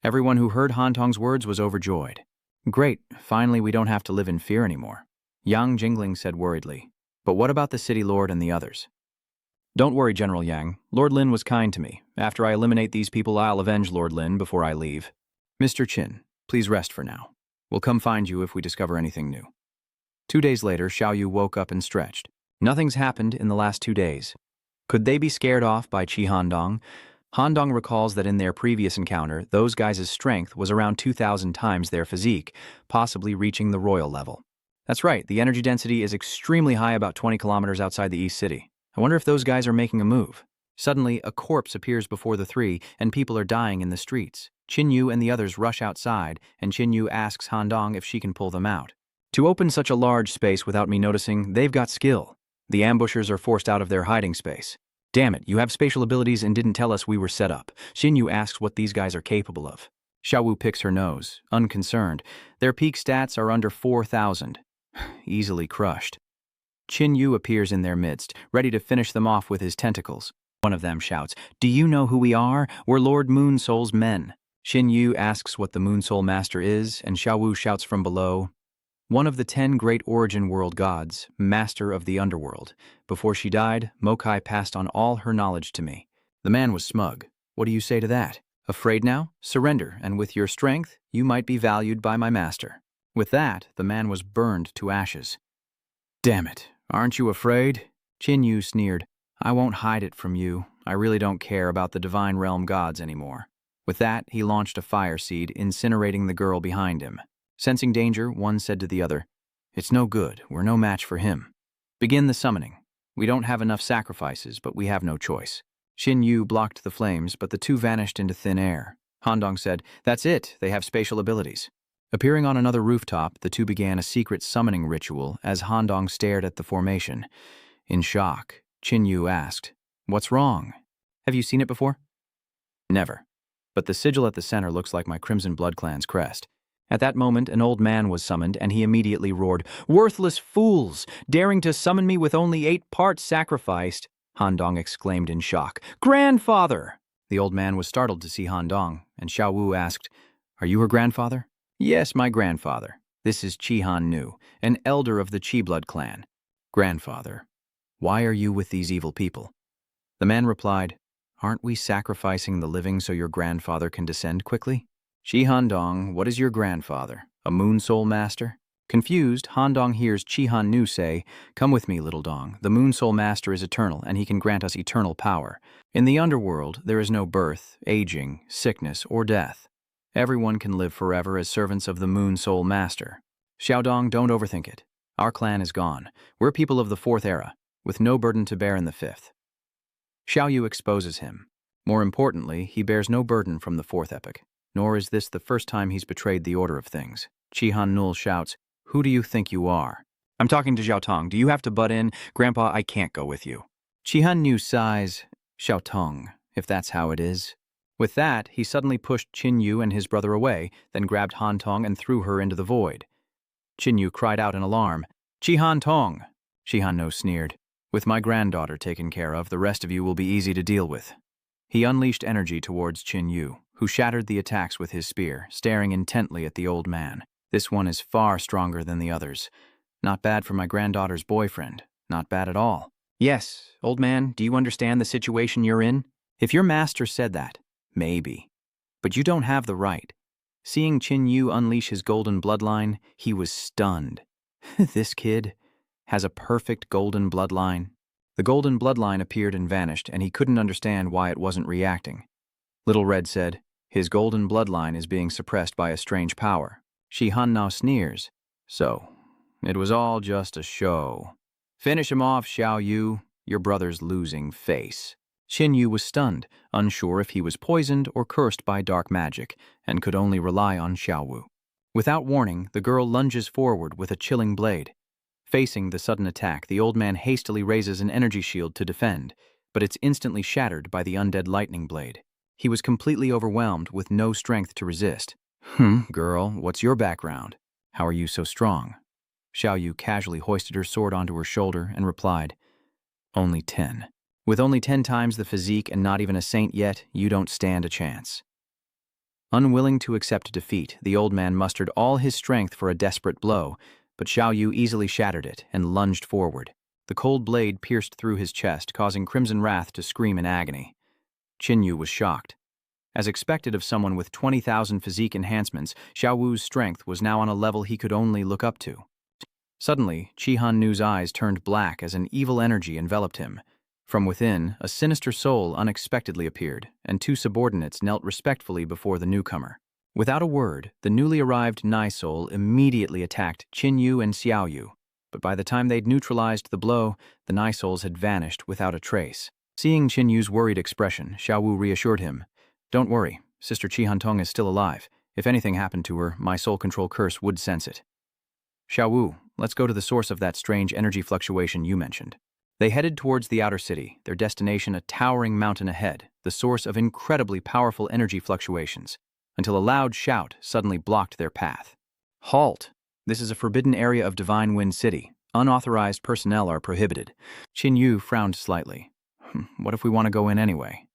Everyone who heard Han Dong's words was overjoyed. "Great, finally we don't have to live in fear anymore." Yang Jingling said worriedly, "But what about the City Lord and the others?" "Don't worry, General Yang. Lord Lin was kind to me. After I eliminate these people, I'll avenge Lord Lin before I leave." "Mr. Qin, please rest for now. We'll come find you if we discover anything new." 2 days later, Xiao Yu woke up and stretched. Nothing's happened in the last 2 days. Could they be scared off by Qi Han Dong? Han Dong recalls that in their previous encounter, those guys' strength was around 2,000 times their physique, possibly reaching the royal level. That's right, the energy density is extremely high about 20 kilometers outside the East City. I wonder if those guys are making a move. Suddenly, a corpse appears before the three, and people are dying in the streets. Qin Yu and the others rush outside, and Qin Yu asks Han Dong if she can pull them out. "To open such a large space without me noticing, they've got skill. The ambushers are forced out of their hiding space." "Damn it, you have spatial abilities and didn't tell us we were set up." Qin Yu asks what these guys are capable of. Xiao Wu picks her nose, unconcerned. Their peak stats are under 4,000. Easily crushed. Qin Yu appears in their midst, ready to finish them off with his tentacles. One of them shouts, "Do you know who we are? We're Lord Moonsoul's men." Qin Yu asks what the Moonsoul Master is, and Xiao Wu shouts from below, "One of the 10 great origin world gods, master of the underworld. Before she died, Mokai passed on all her knowledge to me." The man was smug. "What do you say to that? Afraid now? Surrender, and with your strength, you might be valued by my master." With that, the man was burned to ashes. "Damn it, aren't you afraid?" Qin Yu sneered. "I won't hide it from you. I really don't care about the Divine Realm gods anymore." With that, he launched a fire seed, incinerating the girl behind him. Sensing danger, one said to the other, "It's no good. We're no match for him. Begin the summoning. We don't have enough sacrifices, but we have no choice." Qin Yu blocked the flames, but the two vanished into thin air. Handong said, "That's it. They have spatial abilities." Appearing on another rooftop, the two began a secret summoning ritual as Handong stared at the formation. In shock, Qin Yu asked, "What's wrong? Have you seen it before?" "Never. But the sigil at the center looks like my Crimson Blood clan's crest." At that moment, an old man was summoned, and he immediately roared, "Worthless fools! Daring to summon me with only 8 parts sacrificed!" Handong exclaimed in shock, "Grandfather!" The old man was startled to see Handong, and Xiao Wu asked, "Are you her grandfather?" "Yes, my grandfather. This is Chi Han Nu, an elder of the Chi Blood clan." "Grandfather, why are you with these evil people?" The man replied, "Aren't we sacrificing the living so your grandfather can descend quickly?" "Chi Handong, what is your grandfather? A Moon Soul Master?" Confused, Handong hears Chi Han Nu say, "Come with me, little Dong. The Moon Soul Master is eternal, and he can grant us eternal power. In the underworld, there is no birth, aging, sickness, or death. Everyone can live forever as servants of the Moon Soul Master. Xiaodong, don't overthink it. Our clan is gone. We're people of the 4th era, with no burden to bear in the 5th. Xiao Yu exposes him. More importantly, he bears no burden from the 4th epoch, nor is this the first time he's betrayed the order of things. Chi Han Nul shouts, "Who do you think you are?" "I'm talking to Xiao Tong. Do you have to butt in? Grandpa, I can't go with you." Chi Han Nu sighs, "Xiao Tong, if that's how it is." With that, he suddenly pushed Qin Yu and his brother away, then grabbed Han Tong and threw her into the void. Qin Yu cried out in alarm, "Chi Han Tong!" Chi Han No sneered, "With my granddaughter taken care of, the rest of you will be easy to deal with." He unleashed energy towards Qin Yu, who shattered the attacks with his spear, staring intently at the old man. "This one is far stronger than the others. Not bad for my granddaughter's boyfriend. Not bad at all." "Yes, old man, do you understand the situation you're in?" "If your master said that, maybe. But you don't have the right." Seeing Qin Yu unleash his golden bloodline, he was stunned. This kid has a perfect golden bloodline. The golden bloodline appeared and vanished, and he couldn't understand why it wasn't reacting. Little Red said, "His golden bloodline is being suppressed by a strange power." Shi Han now sneers, "So, it was all just a show. Finish him off, Xiao Yu, your brother's losing face." Qin Yu was stunned, unsure if he was poisoned or cursed by dark magic, and could only rely on Xiao Wu. Without warning, the girl lunges forward with a chilling blade. Facing the sudden attack, the old man hastily raises an energy shield to defend, but it's instantly shattered by the undead lightning blade. He was completely overwhelmed with no strength to resist. Girl, what's your background? How are you so strong?" Xiao Yu casually hoisted her sword onto her shoulder and replied, "Only 10. With only 10 times the physique and not even a saint yet, you don't stand a chance." Unwilling to accept defeat, the old man mustered all his strength for a desperate blow, but Xiao Yu easily shattered it and lunged forward. The cold blade pierced through his chest, causing Crimson Wrath to scream in agony. Qin Yu was shocked. As expected of someone with 20,000 physique enhancements, Xiao Wu's strength was now on a level he could only look up to. Suddenly, Chi Han Nu's eyes turned black as an evil energy enveloped him. From within, a sinister soul unexpectedly appeared, and 2 subordinates knelt respectfully before the newcomer. Without a word, the newly arrived Nai Soul immediately attacked Qin Yu and Xiao Yu, but by the time they'd neutralized the blow, the Nai Souls had vanished without a trace. Seeing Qin Yu's worried expression, Xiao Wu reassured him, "Don't worry, Sister Chi Han Tong is still alive. If anything happened to her, my soul control curse would sense it." "Xiao Wu, let's go to the source of that strange energy fluctuation you mentioned." They headed towards the outer city, their destination a towering mountain ahead, the source of incredibly powerful energy fluctuations, until a loud shout suddenly blocked their path. "Halt! This is a forbidden area of Divine Wind City. Unauthorized personnel are prohibited. Qin Yu frowned slightly. What if we want to go in anyway?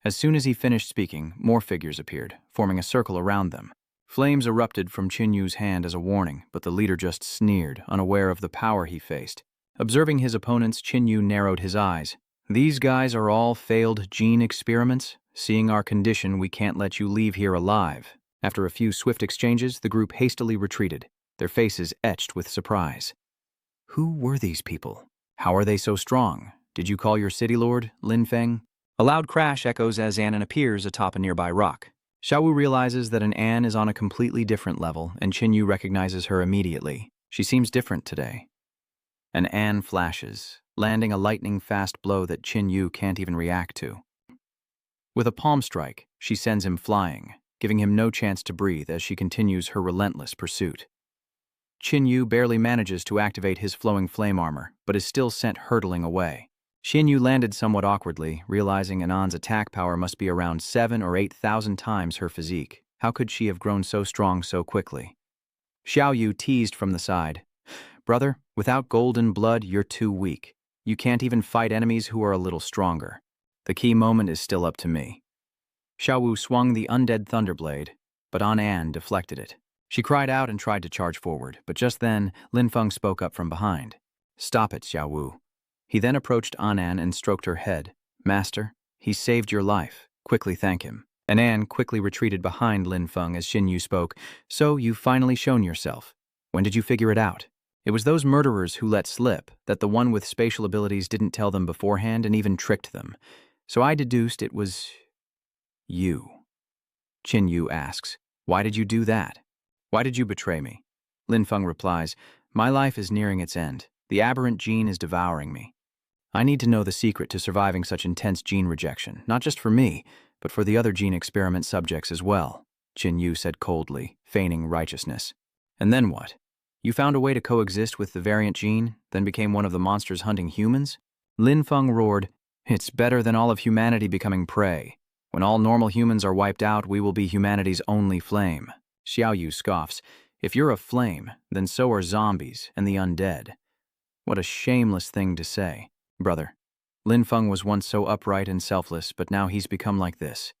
As soon as he finished speaking, more figures appeared, forming a circle around them. Flames erupted from Qin Yu's hand as a warning, but the leader just sneered, unaware of the power he faced. Observing his opponents, Qin Yu narrowed his eyes. These guys are all failed gene experiments? Seeing our condition, we can't let you leave here alive. After a few swift exchanges, the group hastily retreated, their faces etched with surprise. Who were these people? How are they so strong? Did you call your city lord, Lin Feng? A loud crash echoes as Annan appears atop a nearby rock. Xiaowu realizes that an Ann is on a completely different level, and Qin Yu recognizes her immediately. She seems different today. An Ann flashes, landing a lightning-fast blow that Qin Yu can't even react to. With a palm strike, she sends him flying, giving him no chance to breathe as she continues her relentless pursuit. Qin Yu barely manages to activate his flowing flame armor, but is still sent hurtling away. Qin Yu landed somewhat awkwardly, realizing Annan's attack power must be around 7,000 or 8,000 times her physique. How could she have grown so strong so quickly? Xiao Yu teased from the side. Brother, without golden blood, you're too weak. You can't even fight enemies who are a little stronger. The key moment is still up to me. Xiao Wu swung the undead thunderblade, but Annan deflected it. She cried out and tried to charge forward, but just then, Lin Feng spoke up from behind. Stop it, Xiao Wu. He then approached Annan and stroked her head. Master, he saved your life. Quickly thank him. Annan quickly retreated behind Lin Feng as Qin Yu spoke. So, you've finally shown yourself. When did you figure it out? It was those murderers who let slip that the one with spatial abilities didn't tell them beforehand and even tricked them. So I deduced it was you. Qin Yu asks, why did you do that? Why did you betray me? Lin Feng replies, my life is nearing its end. The aberrant gene is devouring me. I need to know the secret to surviving such intense gene rejection, not just for me, but for the other gene experiment subjects as well, Qin Yu said coldly, feigning righteousness. And then what? You found a way to coexist with the variant gene, then became one of the monsters hunting humans? Lin Feng roared, it's better than all of humanity becoming prey. When all normal humans are wiped out, we will be humanity's only flame. Xiao Yu scoffs, if you're a flame, then so are zombies and the undead. What a shameless thing to say. Brother, Lin Feng was once so upright and selfless, but now he's become like this.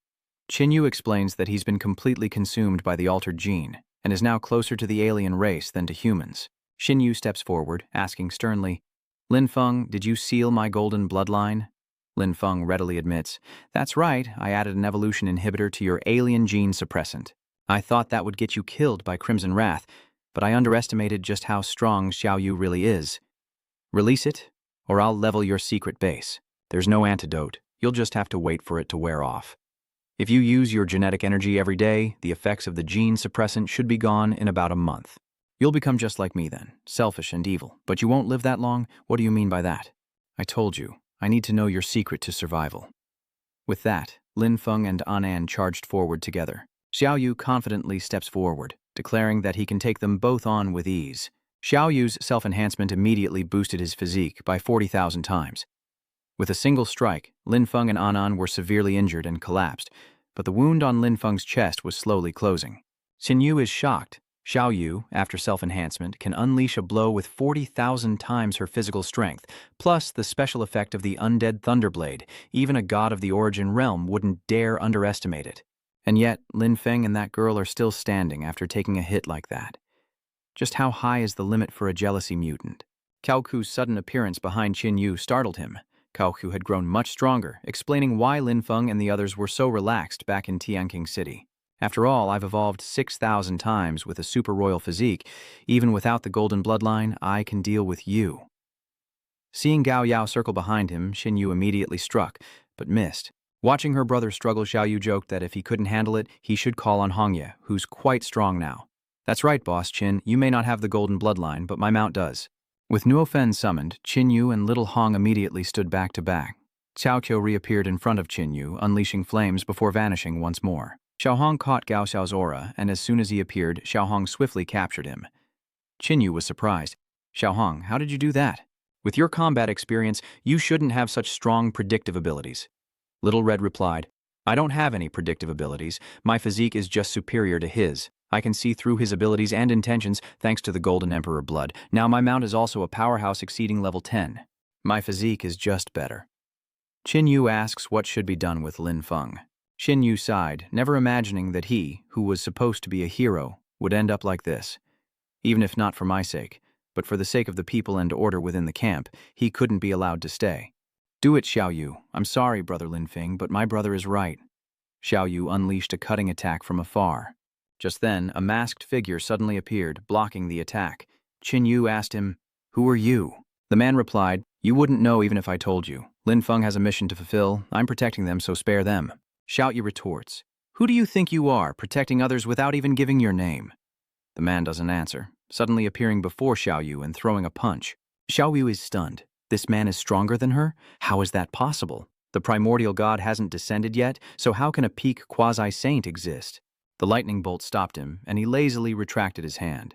Qin Yu explains that he's been completely consumed by the altered gene, and is now closer to the alien race than to humans. Qin Yu steps forward, asking sternly, Lin Feng, did you seal my golden bloodline? Lin Feng readily admits, that's right, I added an evolution inhibitor to your alien gene suppressant. I thought that would get you killed by Crimson Wrath, but I underestimated just how strong Xiao Yu really is. Release it, or I'll level your secret base. There's no antidote, you'll just have to wait for it to wear off. If you use your genetic energy every day, the effects of the gene suppressant should be gone in about a month. You'll become just like me then, selfish and evil, but you won't live that long? What do you mean by that? I told you, I need to know your secret to survival. With that, Lin Feng and Annan charged forward together. Xiao Yu confidently steps forward, declaring that he can take them both on with ease. Xiao Yu's self-enhancement immediately boosted his physique by 40,000 times. With a single strike, Lin Feng and Annan were severely injured and collapsed, but the wound on Lin Feng's chest was slowly closing. Qin Yu is shocked. Xiao Yu, after self-enhancement, can unleash a blow with 40,000 times her physical strength, plus the special effect of the undead Thunderblade. Even a god of the Origin Realm wouldn't dare underestimate it. And yet, Lin Feng and that girl are still standing after taking a hit like that. Just how high is the limit for a jealousy mutant? Cao Ku's sudden appearance behind Qin Yu startled him. Cao Ku had grown much stronger, explaining why Lin Feng and the others were so relaxed back in Tianqing City. After all, I've evolved 6,000 times with a super royal physique. Even without the golden bloodline, I can deal with you. Seeing Gao Yao circle behind him, Qin Yu immediately struck, but missed. Watching her brother struggle, Xiao Yu joked that if he couldn't handle it, he should call on Hongye, who's quite strong now. That's right, boss Qin, you may not have the golden bloodline, but my mount does. With Nuofen summoned, Qin Yu and Little Hong immediately stood back to back. Xiao Qiu reappeared in front of Qin Yu, unleashing flames before vanishing once more. Xiao Hong caught Gao Xiao's aura, and as soon as he appeared, Xiao Hong swiftly captured him. Qin Yu was surprised. Xiao Hong, how did you do that? With your combat experience, you shouldn't have such strong predictive abilities. Little Red replied, I don't have any predictive abilities. My physique is just superior to his. I can see through his abilities and intentions thanks to the Golden Emperor blood. Now my mount is also a powerhouse exceeding level 10. My physique is just better. Qin Yu asks what should be done with Lin Feng. Qin Yu sighed, never imagining that he, who was supposed to be a hero, would end up like this. Even if not for my sake, but for the sake of the people and order within the camp, he couldn't be allowed to stay. Do it, Xiao Yu. I'm sorry, Brother Lin Feng, but my brother is right. Xiao Yu unleashed a cutting attack from afar. Just then, a masked figure suddenly appeared, blocking the attack. Qin Yu asked him, "Who are you?" The man replied, "You wouldn't know even if I told you. Lin Feng has a mission to fulfill. I'm protecting them, so spare them." Xiao Yu retorts, "Who do you think you are, protecting others without even giving your name?" The man doesn't answer, suddenly appearing before Xiao Yu and throwing a punch. Xiao Yu is stunned. This man is stronger than her? How is that possible? The primordial god hasn't descended yet, so how can a peak quasi-saint exist? The lightning bolt stopped him, and he lazily retracted his hand.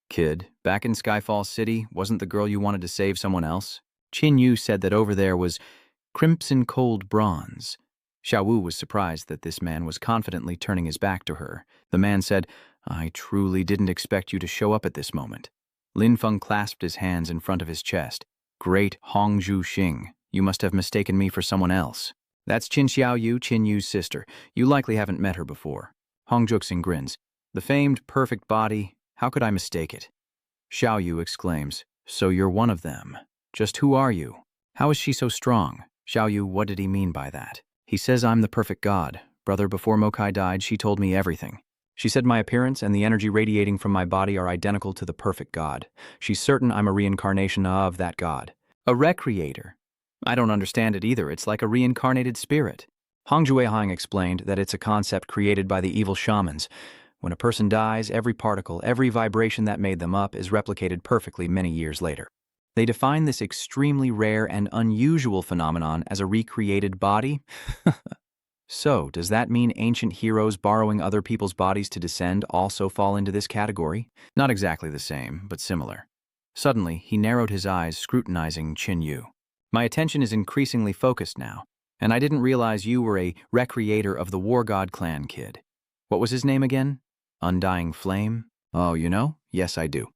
"Kid, back in Skyfall City, wasn't the girl you wanted to save someone else? Qin Yu said that over there was crimson cold bronze." Xiao Wu was surprised that this man was confidently turning his back to her. The man said, "I truly didn't expect you to show up at this moment." Lin Feng clasped his hands in front of his chest. "Great Hongzhu Xing, you must have mistaken me for someone else. That's Qin Xiao Yu, Qin Yu's sister. You likely haven't met her before." Hong Juxing grins. "The famed perfect body, how could I mistake it?" Xiao Yu exclaims, "So you're one of them. Just who are you? How is she so strong?" Xiao Yu, what did he mean by that? "He says I'm the perfect god. Brother, before Mokai died, she told me everything. She said my appearance and the energy radiating from my body are identical to the perfect god. She's certain I'm a reincarnation of that god." "A recreator? I don't understand it either. It's like a reincarnated spirit." Hong Juehang explained that it's a concept created by the evil shamans. When a person dies, every particle, every vibration that made them up is replicated perfectly many years later. They define this extremely rare and unusual phenomenon as a recreated body. So, does that mean ancient heroes borrowing other people's bodies to descend also fall into this category? Not exactly the same, but similar. Suddenly, he narrowed his eyes, scrutinizing Qin Yu. "My attention is increasingly focused now, and I didn't realize you were a recreator of the War God clan, kid. What was his name again? Undying Flame? Oh, you know? Yes, I do."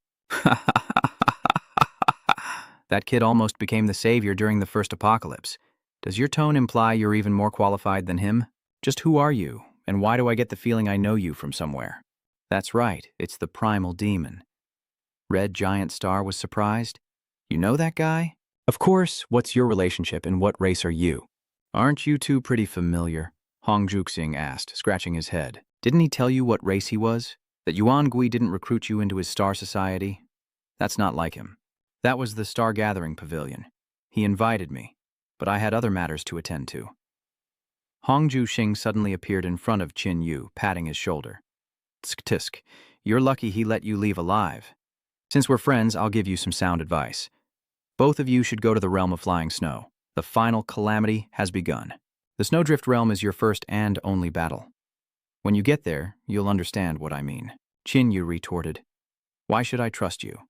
"That kid almost became the savior during the first apocalypse. Does your tone imply you're even more qualified than him? Just who are you, and why do I get the feeling I know you from somewhere?" "That's right, it's the primal demon." Red Giant Star was surprised. "You know that guy?" "Of course. What's your relationship and what race are you?" "Aren't you two pretty familiar?" Hong Juxing asked, scratching his head. "Didn't he tell you what race he was? That Yuan Gui didn't recruit you into his star society? That's not like him. That was the Star Gathering Pavilion. He invited me, but I had other matters to attend to." Hong Juxing suddenly appeared in front of Qin Yu, patting his shoulder. "Tsk tisk, you're lucky he let you leave alive. Since we're friends, I'll give you some sound advice. Both of you should go to the realm of flying snow. The final calamity has begun. The Snowdrift realm is your first and only battle. When you get there, you'll understand what I mean." Qin Yu retorted, "Why should I trust you?"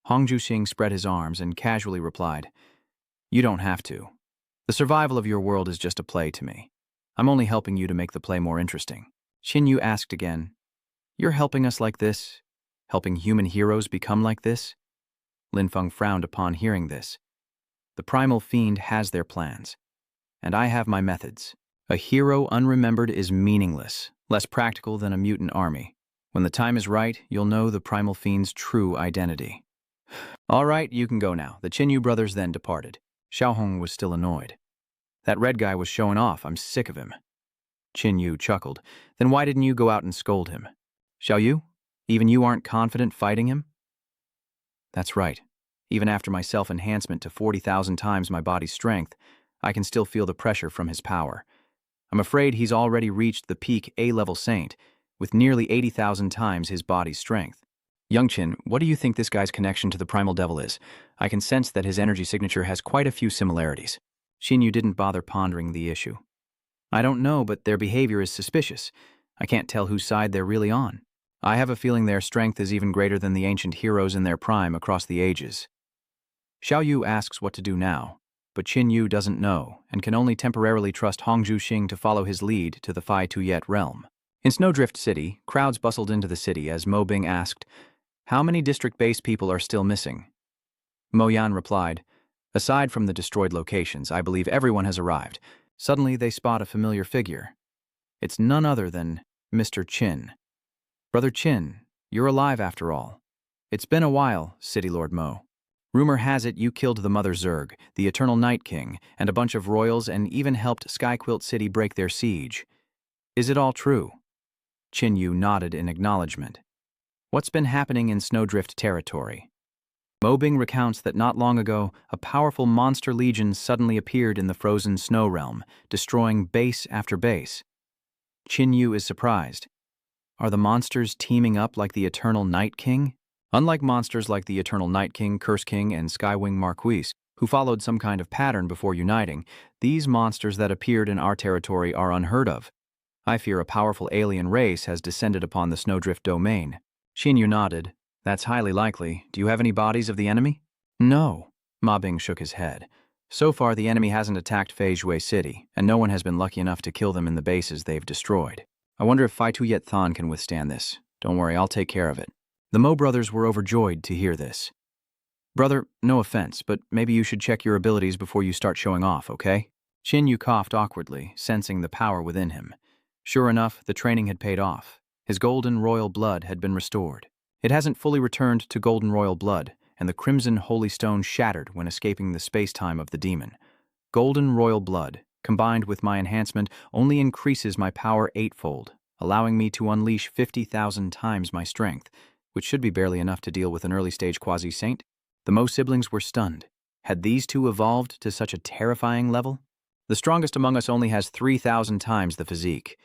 Hong Juxing spread his arms and casually replied, "You don't have to. The survival of your world is just a play to me. I'm only helping you to make the play more interesting." Qin Yu asked again, "You're helping us like this? Helping human heroes become like this?" Lin Feng frowned upon hearing this. "The primal fiend has their plans, and I have my methods. A hero unremembered is meaningless, less practical than a mutant army. When the time is right, you'll know the primal fiend's true identity." "All right, you can go now." The Qin Yu brothers then departed. Xiao Hong was still annoyed. "That red guy was showing off. I'm sick of him." Qin Yu chuckled. "Then why didn't you go out and scold him?" "Xiao Yu, even you aren't confident fighting him?" "That's right. Even after my self-enhancement to 40,000 times my body's strength, I can still feel the pressure from his power. I'm afraid he's already reached the peak A-level saint, with nearly 80,000 times his body's strength. Young Qin, what do you think this guy's connection to the primal devil is? I can sense that his energy signature has quite a few similarities." Qin Yu didn't bother pondering the issue. "I don't know, but their behavior is suspicious. I can't tell whose side they're really on. I have a feeling their strength is even greater than the ancient heroes in their prime across the ages." Xiao Yu asks what to do now, but Qin Yu doesn't know and can only temporarily trust Hong Juxing to follow his lead to the Phi Tuyet realm. In Snowdrift City, crowds bustled into the city as Mo Bing asked, "How many district-based people are still missing?" Mo Yan replied, "Aside from the destroyed locations, I believe everyone has arrived." Suddenly, they spot a familiar figure. It's none other than Mr. Qin. "Brother Qin, you're alive after all. It's been a while, City Lord Mo. Rumor has it you killed the Mother Zerg, the Eternal Night King, and a bunch of royals, and even helped Skyquilt City break their siege. Is it all true?" Qin Yu nodded in acknowledgement. "What's been happening in Snowdrift territory?" Mo Bing recounts that not long ago, a powerful monster legion suddenly appeared in the frozen snow realm, destroying base after base. Qin Yu is surprised. Are the monsters teaming up like the Eternal Night King? Unlike monsters like the Eternal Night King, Curse King, and Skywing Marquise, who followed some kind of pattern before uniting, these monsters that appeared in our territory are unheard of. I fear a powerful alien race has descended upon the Snowdrift domain. Qin Yu nodded. "That's highly likely. Do you have any bodies of the enemy?" "No." Ma Bing shook his head. "So far, the enemy hasn't attacked Fei Zhui City, and no one has been lucky enough to kill them in the bases they've destroyed. I wonder if Fai Tu Yet Than can withstand this. Don't worry, I'll take care of it." The Mo brothers were overjoyed to hear this. "Brother, no offense, but maybe you should check your abilities before you start showing off, okay?" Qin Yu coughed awkwardly, sensing the power within him. Sure enough, the training had paid off. His golden royal blood had been restored. It hasn't fully returned to golden royal blood, and the crimson holy stone shattered when escaping the space-time of the demon. Golden royal blood, combined with my enhancement, only increases my power 8-fold, allowing me to unleash 50,000 times my strength, which should be barely enough to deal with an early-stage quasi-saint. The Mo siblings were stunned. Had these two evolved to such a terrifying level? The strongest among us only has 3,000 times the physique.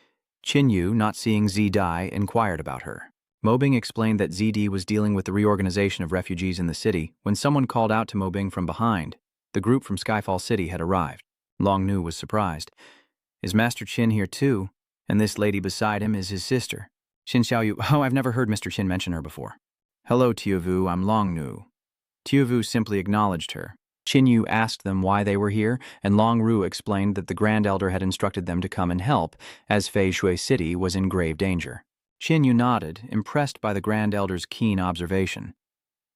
Qin Yu, not seeing Z die, inquired about her. Mo Bing explained that ZD was dealing with the reorganization of refugees in the city when someone called out to Mo Bing from behind. The group from Skyfall City had arrived. Long Nu was surprised. "Is Master Qin here too? And this lady beside him is his sister, Xin Xiaoyu." "Oh, I've never heard Mr. Qin mention her before." "Hello, Tiovu, I'm Long Nu." Tiovu simply acknowledged her. Qin Yu asked them why they were here, and Long Ru explained that the Grand Elder had instructed them to come and help, as Fei Zhui City was in grave danger. Qin Yu nodded, impressed by the Grand Elder's keen observation.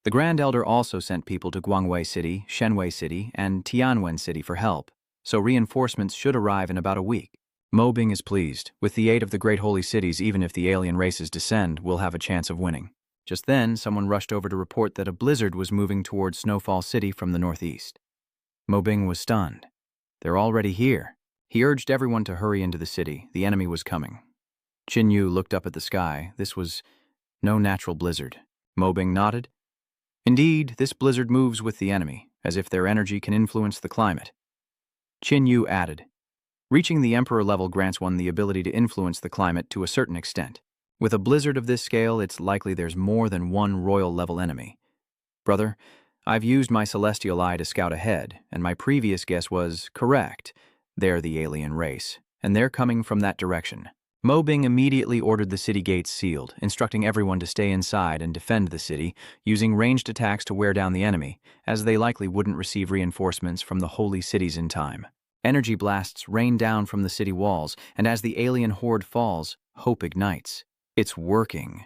The Grand Elder also sent people to Guangwei City, Shenwei City, and Tianwen City for help, so reinforcements should arrive in about a week. Mo Bing is pleased. With the aid of the Great Holy Cities, even if the alien races descend, we'll have a chance of winning. Just then, someone rushed over to report that a blizzard was moving towards Snowfall City from the northeast. Mo Bing was stunned. "They're already here." He urged everyone to hurry into the city. The enemy was coming. Qin Yu looked up at the sky. This was no natural blizzard. Mo Bing nodded. "Indeed, this blizzard moves with the enemy, as if their energy can influence the climate." Qin Yu added, "Reaching the Emperor level grants one the ability to influence the climate to a certain extent. With a blizzard of this scale, it's likely there's more than one royal-level enemy. Brother, I've used my celestial eye to scout ahead, and my previous guess was correct. They're the alien race, and they're coming from that direction." Mo Bing immediately ordered the city gates sealed, instructing everyone to stay inside and defend the city, using ranged attacks to wear down the enemy, as they likely wouldn't receive reinforcements from the holy cities in time. Energy blasts rain down from the city walls, and as the alien horde falls, hope ignites. It's working.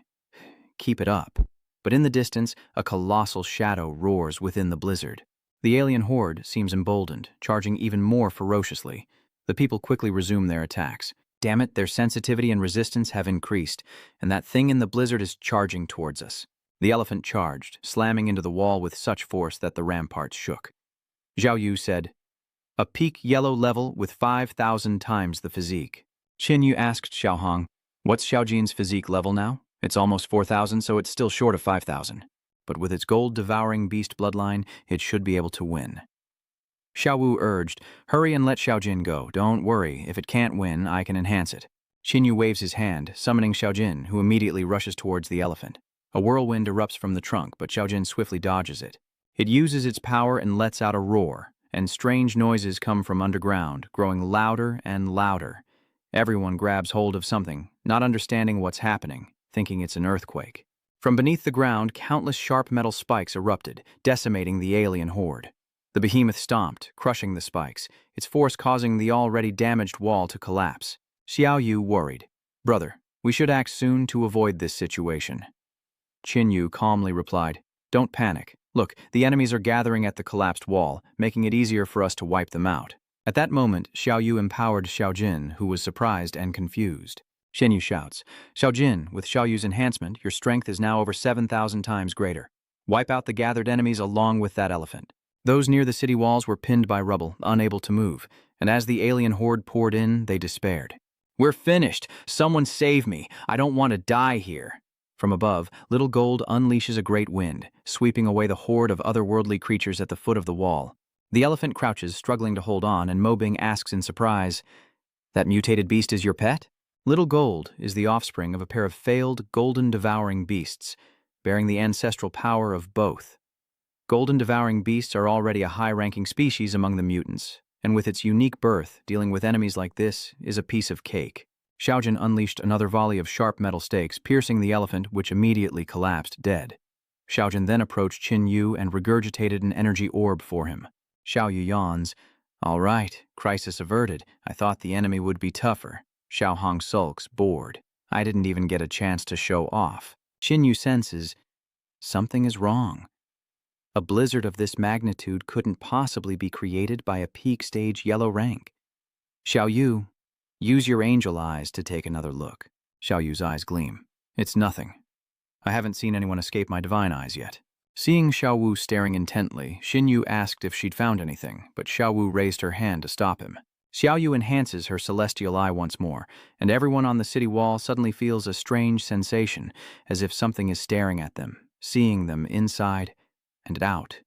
Keep it up. But in the distance, a colossal shadow roars within the blizzard. The alien horde seems emboldened, charging even more ferociously. The people quickly resume their attacks. Damn it, their sensitivity and resistance have increased, and that thing in the blizzard is charging towards us. The elephant charged, slamming into the wall with such force that the ramparts shook. Zhao Yu said, "A peak yellow level with 5,000 times the physique." Qin Yu asked Xiao Hong, "What's Xiao Jin's physique level now?" "It's almost 4,000, so it's still short of 5,000. But with its gold-devouring beast bloodline, it should be able to win." Xiao Wu urged, "Hurry and let Xiao Jin go. Don't worry, if it can't win, I can enhance it." Qin Yu waves his hand, summoning Xiao Jin, who immediately rushes towards the elephant. A whirlwind erupts from the trunk, but Xiao Jin swiftly dodges it. It uses its power and lets out a roar, and strange noises come from underground, growing louder and louder. Everyone grabs hold of something, not understanding what's happening, thinking it's an earthquake. From beneath the ground, countless sharp metal spikes erupted, decimating the alien horde. The behemoth stomped, crushing the spikes, its force causing the already damaged wall to collapse. Xiao Yu worried. "Brother, We should act soon to avoid this situation. Qin Yu calmly replied, "Don't panic. Look, the enemies are gathering at the collapsed wall, making it easier for us to wipe them out." At that moment, Xiao Yu empowered Xiao Jin, who was surprised and confused. Qin Yu shouts, "Xiao Jin, with Xiao Yu's enhancement, your strength is now over 7,000 times greater. Wipe out the gathered enemies along with that elephant." Those near the city walls were pinned by rubble, unable to move, and as the alien horde poured in, they despaired. "We're finished! Someone save me! I don't want to die here!" From above, Little Gold unleashes a great wind, sweeping away the horde of otherworldly creatures at the foot of the wall. The elephant crouches, struggling to hold on, and Mo Bing asks in surprise, "That mutated beast is your pet?" Little Gold is the offspring of a pair of failed, golden-devouring beasts, bearing the ancestral power of both. Golden-devouring beasts are already a high-ranking species among the mutants, and with its unique birth, dealing with enemies like this is a piece of cake. Xiaojin unleashed another volley of sharp metal stakes, piercing the elephant, which immediately collapsed dead. Xiaojin then approached Qin Yu and regurgitated an energy orb for him. Xiao Yu yawns. "All right, crisis averted. I thought the enemy would be tougher." Xiao Hong sulks, bored. "I didn't even get a chance to show off." Qin Yu senses something is wrong. A blizzard of this magnitude couldn't possibly be created by a peak stage yellow rank. "Xiao Yu, use your angel eyes to take another look." Xiao Yu's eyes gleam. "It's nothing. I haven't seen anyone escape my divine eyes yet." Seeing Xiao Wu staring intently, Qin Yu asked if she'd found anything, but Xiao Wu raised her hand to stop him. Xiao Yu enhances her celestial eye once more, and everyone on the city wall suddenly feels a strange sensation, as if something is staring at them, seeing them inside and out.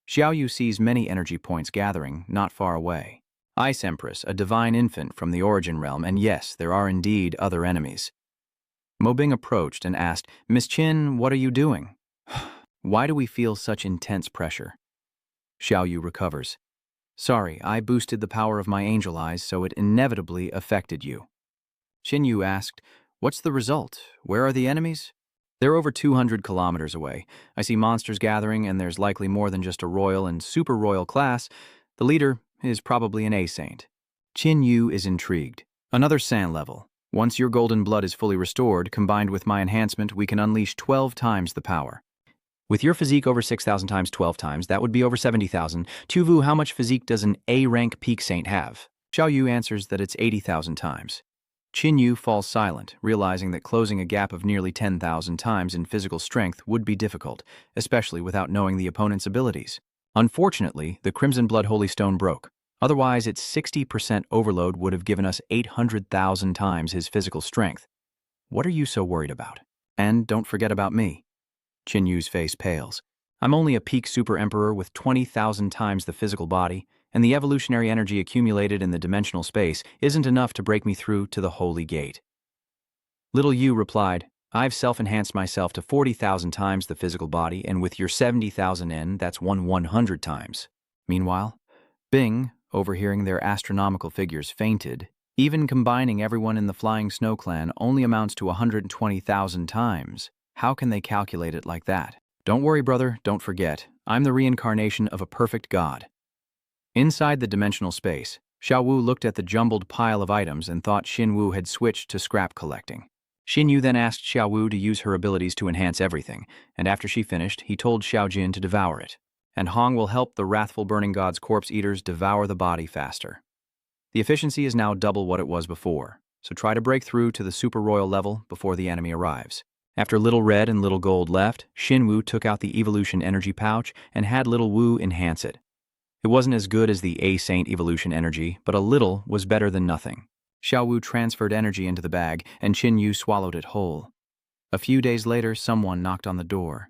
Xiao Yu sees many energy points gathering not far away. Ice Empress, a divine infant from the Origin Realm, and yes, there are indeed other enemies. Mo Bing approached and asked, "Miss Qin, what are you doing?" "Why do we feel such intense pressure?" Xiao Yu recovers. "Sorry, I boosted the power of my angel eyes, so it inevitably affected you." Qin Yu asked, "What's the result? Where are the enemies?" "They're over 200 kilometers away. I see monsters gathering, and there's likely more than just a royal and super royal class. The leader is probably an A-saint." Qin Yu is intrigued. "Another sand level. Once your golden blood is fully restored, combined with my enhancement, we can unleash 12 times the power." "With your physique over 6,000 times 12 times, that would be over 70,000. Tuvu, how much physique does an A-rank peak saint have?" Xiao Yu answers that it's 80,000 times. Qin Yu falls silent, realizing that closing a gap of nearly 10,000 times in physical strength would be difficult, especially without knowing the opponent's abilities. Unfortunately, the Crimson Blood Holy Stone broke. Otherwise, its 60% overload would have given us 800,000 times his physical strength. What are you so worried about? And don't forget about me. Qin Yu's face pales. I'm only a peak super emperor with 20,000 times the physical body, and the evolutionary energy accumulated in the dimensional space isn't enough to break me through to the holy gate. Little Yu replied, I've self-enhanced myself to 40,000 times the physical body, and with your 70,000 N, that's 100 times. Meanwhile, Bing, overhearing their astronomical figures, fainted. Even combining everyone in the Flying Snow Clan only amounts to 120,000 times. How can they calculate it like that? Don't worry, brother, don't forget. I'm the reincarnation of a perfect god. Inside the dimensional space, Xiao Wu looked at the jumbled pile of items and thought Xin Wu had switched to scrap collecting. Xin Yu then asked Xiao Wu to use her abilities to enhance everything, and after she finished, he told Xiao Jin to devour it. And Hong will help the wrathful burning god's corpse eaters devour the body faster. The efficiency is now double what it was before, so try to break through to the super royal level before the enemy arrives. After Little Red and Little Gold left, Xin Wu took out the evolution energy pouch and had Little Wu enhance it. It wasn't as good as the A-Saint evolution energy, but a little was better than nothing. Xiao Wu transferred energy into the bag, and Qin Yu swallowed it whole. A few days later, someone knocked on the door.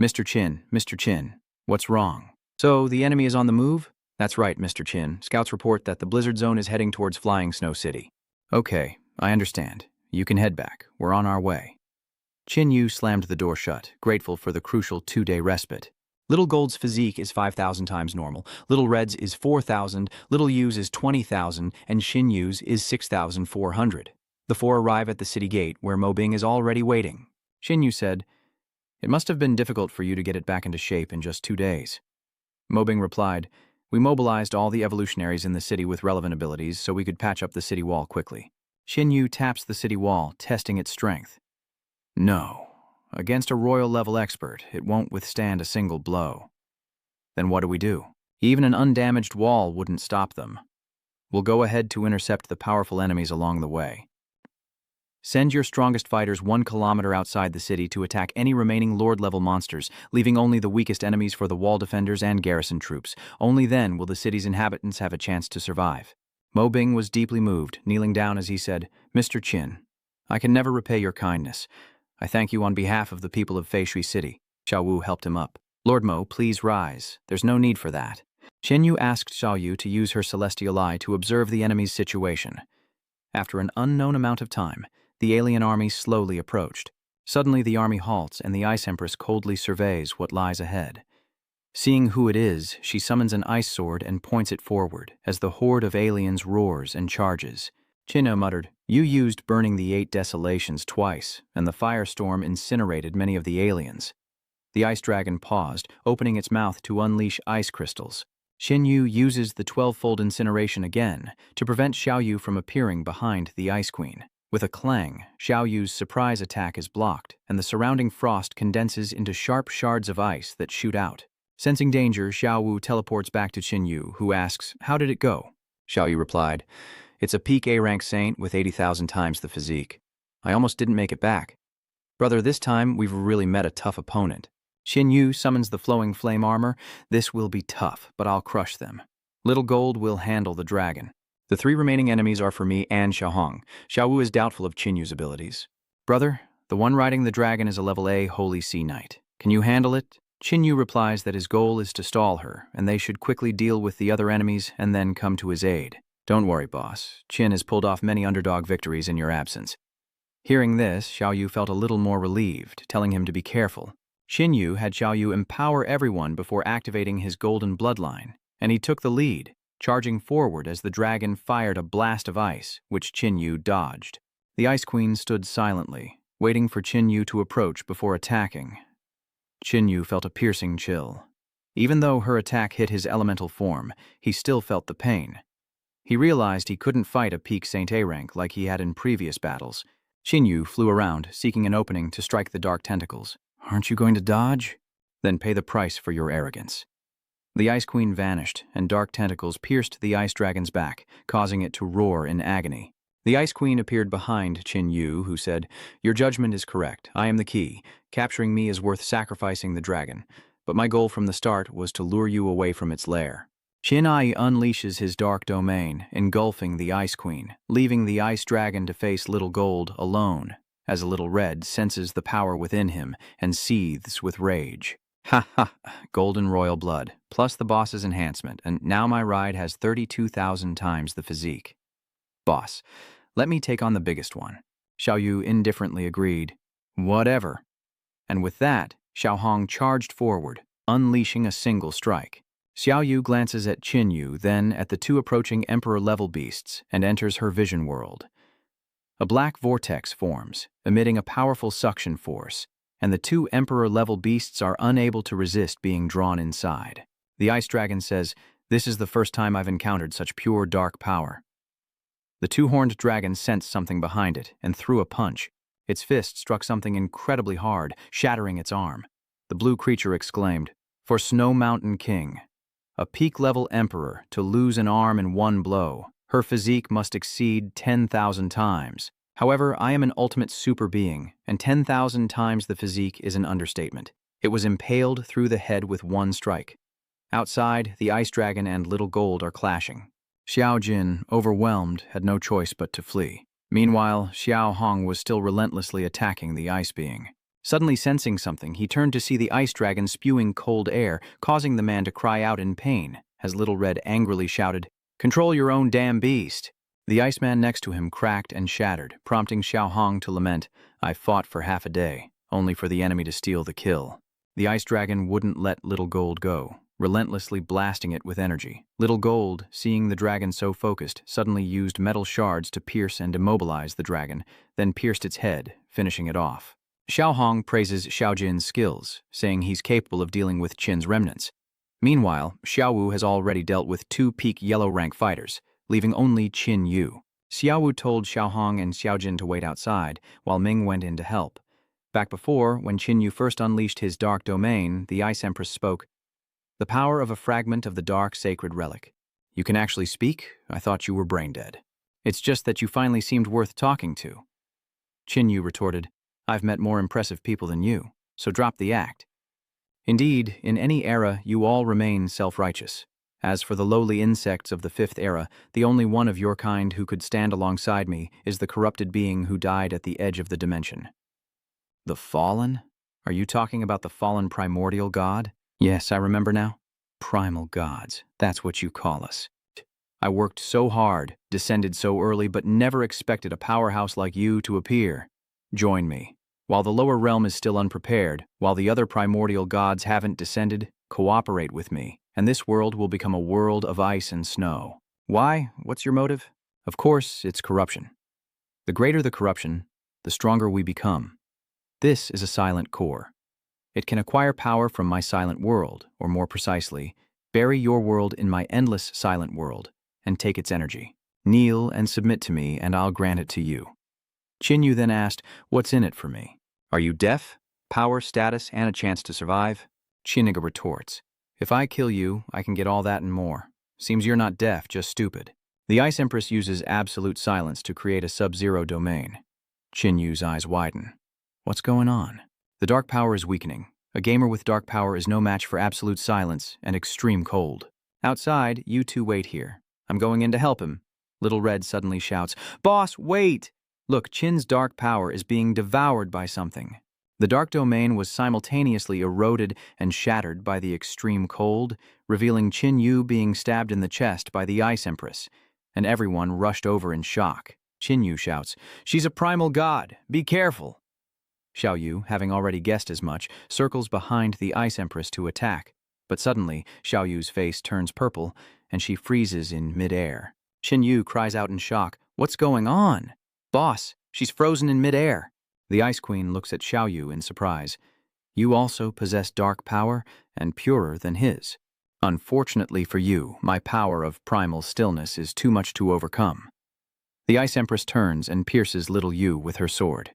Mr. Qin, what's wrong? So, the enemy is on the move? That's right, Mr. Qin. Scouts report that the blizzard zone is heading towards Flying Snow City. Okay, I understand. You can head back. We're on our way. Qin Yu slammed the door shut, grateful for the crucial 2-day respite. Little Gold's physique is 5,000 times normal, Little Red's is 4,000, Little Yu's is 20,000, and Xin Yu's is 6,400. The four arrive at the city gate, where Mo Bing is already waiting. Xin Yu said, It must have been difficult for you to get it back into shape in just 2 days. Mo Bing replied, We mobilized all the evolutionaries in the city with relevant abilities so we could patch up the city wall quickly. Qin Yu taps the city wall, testing its strength. No. Against a royal-level expert, it won't withstand a single blow. Then what do we do? Even an undamaged wall wouldn't stop them. We'll go ahead to intercept the powerful enemies along the way. Send your strongest fighters 1 kilometer outside the city to attack any remaining Lord-level monsters, leaving only the weakest enemies for the wall defenders and garrison troops. Only then will the city's inhabitants have a chance to survive. Mo Bing was deeply moved, kneeling down as he said, Mr. Qin, I can never repay your kindness. I thank you on behalf of the people of Feishui City. Xiao Wu helped him up. Lord Mo, please rise. There's no need for that. Qin Yu asked Xiao Yu to use her celestial eye to observe the enemy's situation. After an unknown amount of time, the alien army slowly approached. Suddenly the army halts and the Ice Empress coldly surveys what lies ahead. Seeing who it is, she summons an ice sword and points it forward as the horde of aliens roars and charges. Qin muttered, You used burning the 8 desolations twice, and the firestorm incinerated many of the aliens. The ice dragon paused, opening its mouth to unleash ice crystals. Qin Yu uses the 12-fold incineration again to prevent Xiao Yu from appearing behind the Ice Queen. With a clang, Xiao Yu's surprise attack is blocked, and the surrounding frost condenses into sharp shards of ice that shoot out. Sensing danger, Xiao Wu teleports back to Qin Yu, who asks, How did it go? Xiao Yu replied, It's a peak A-rank saint with 80,000 times the physique. I almost didn't make it back. Brother, this time we've really met a tough opponent. Qin Yu summons the flowing flame armor. This will be tough, but I'll crush them. Little Gold will handle the dragon. The 3 remaining enemies are for me and Xiaohong. Xiao Wu is doubtful of Qin Yu's abilities. Brother, the one riding the dragon is a level A Holy Sea Knight. Can you handle it? Qin Yu replies that his goal is to stall her, and they should quickly deal with the other enemies and then come to his aid. Don't worry, boss. Qin has pulled off many underdog victories in your absence. Hearing this, Xiao Yu felt a little more relieved, telling him to be careful. Qin Yu had Xiao Yu empower everyone before activating his golden bloodline, and he took the lead, charging forward as the dragon fired a blast of ice, which Qin Yu dodged. The Ice Queen stood silently, waiting for Qin Yu to approach before attacking. Qin Yu felt a piercing chill. Even though her attack hit his elemental form, he still felt the pain. He realized he couldn't fight a peak Saint A rank like he had in previous battles. Qin Yu flew around, seeking an opening to strike the dark tentacles. Aren't you going to dodge? Then pay the price for your arrogance. The Ice Queen vanished, and dark tentacles pierced the ice dragon's back, causing it to roar in agony. The Ice Queen appeared behind Qin Yu, who said, Your judgment is correct. I am the key. Capturing me is worth sacrificing the dragon. But my goal from the start was to lure you away from its lair. Qin Ai unleashes his dark domain, engulfing the Ice Queen, leaving the ice dragon to face Little Gold alone, as Little Red senses the power within him and seethes with rage. Ha ha, golden royal blood, plus the boss's enhancement, and now my ride has 32,000 times the physique. Boss, let me take on the biggest one. Xiao Yu indifferently agreed. Whatever. And with that, Xiaohong charged forward, unleashing a single strike. Xiao Yu glances at Qin Yu, then at the 2 approaching Emperor-level beasts, and enters her vision world. A black vortex forms, emitting a powerful suction force, and the 2 Emperor-level beasts are unable to resist being drawn inside. The Ice Dragon says, This is the first time I've encountered such pure dark power. The 2-horned dragon sensed something behind it and threw a punch. Its fist struck something incredibly hard, shattering its arm. The blue creature exclaimed, For Snow Mountain King, a peak-level emperor to lose an arm in one blow. Her physique must exceed 10,000 times. However, I am an ultimate super being, and 10,000 times the physique is an understatement. It was impaled through the head with one strike. Outside, the Ice Dragon and Little Gold are clashing. Xiao Jin, overwhelmed, had no choice but to flee. Meanwhile, Xiao Hong was still relentlessly attacking the ice being. Suddenly sensing something, he turned to see the Ice Dragon spewing cold air, causing the man to cry out in pain, as Little Red angrily shouted, Control your own damn beast! The Iceman next to him cracked and shattered, prompting Xiao Hong to lament, I fought for half a day, only for the enemy to steal the kill. The Ice Dragon wouldn't let Little Gold go, relentlessly blasting it with energy. Little Gold, seeing the dragon so focused, suddenly used metal shards to pierce and immobilize the dragon, then pierced its head, finishing it off. Xiao Hong praises Xiao Jin's skills, saying he's capable of dealing with Qin's remnants. Meanwhile, Xiao Wu has already dealt with 2 peak yellow rank fighters, leaving only Qin Yu. Xiaowu told Xiaohong and Xiaojin to wait outside, while Ming went in to help. Back before, when Qinyu first unleashed his dark domain, the Ice Empress spoke. The power of a fragment of the dark sacred relic. You can actually speak? I thought you were brain dead. It's just that you finally seemed worth talking to. Qinyu retorted, I've met more impressive people than you, so drop the act. Indeed, in any era, you all remain self-righteous. As for the lowly insects of the fifth era, the only one of your kind who could stand alongside me is the corrupted being who died at the edge of the dimension. The Fallen? Are you talking about the fallen primordial god? Yes, I remember now. Primal gods, that's what you call us. I worked so hard, descended so early, but never expected a powerhouse like you to appear. Join me. While the lower realm is still unprepared, while the other primordial gods haven't descended, cooperate with me, and this world will become a world of ice and snow. Why? What's your motive? Of course, it's corruption. The greater the corruption, the stronger we become. This is a silent core. It can acquire power from my silent world, or more precisely, bury your world in my endless silent world, and take its energy. Kneel and submit to me, and I'll grant it to you. Qinyu then asked, what's in it for me? Are you deaf? Power, status, and a chance to survive? Qiniga retorts, if I kill you, I can get all that and more. Seems you're not deaf, just stupid. The Ice Empress uses absolute silence to create a sub-zero domain. Qinyu's eyes widen. What's going on? The dark power is weakening. A gamer with dark power is no match for absolute silence and extreme cold. Outside, you two wait here. I'm going in to help him. Little Red suddenly shouts, Boss, wait! Look, Qin's dark power is being devoured by something. The dark domain was simultaneously eroded and shattered by the extreme cold, revealing Qinyu being stabbed in the chest by the Ice Empress, and everyone rushed over in shock. Qinyu shouts, she's a primal god, be careful! Xiaoyu, having already guessed as much, circles behind the Ice Empress to attack, but suddenly Xiaoyu's face turns purple and she freezes in mid-air. Qinyu cries out in shock, what's going on? Boss, she's frozen in mid-air. The Ice Queen looks at Xiaoyu in surprise. You also possess dark power and purer than his. Unfortunately for you, my power of primal stillness is too much to overcome. The Ice Empress turns and pierces little Yu with her sword.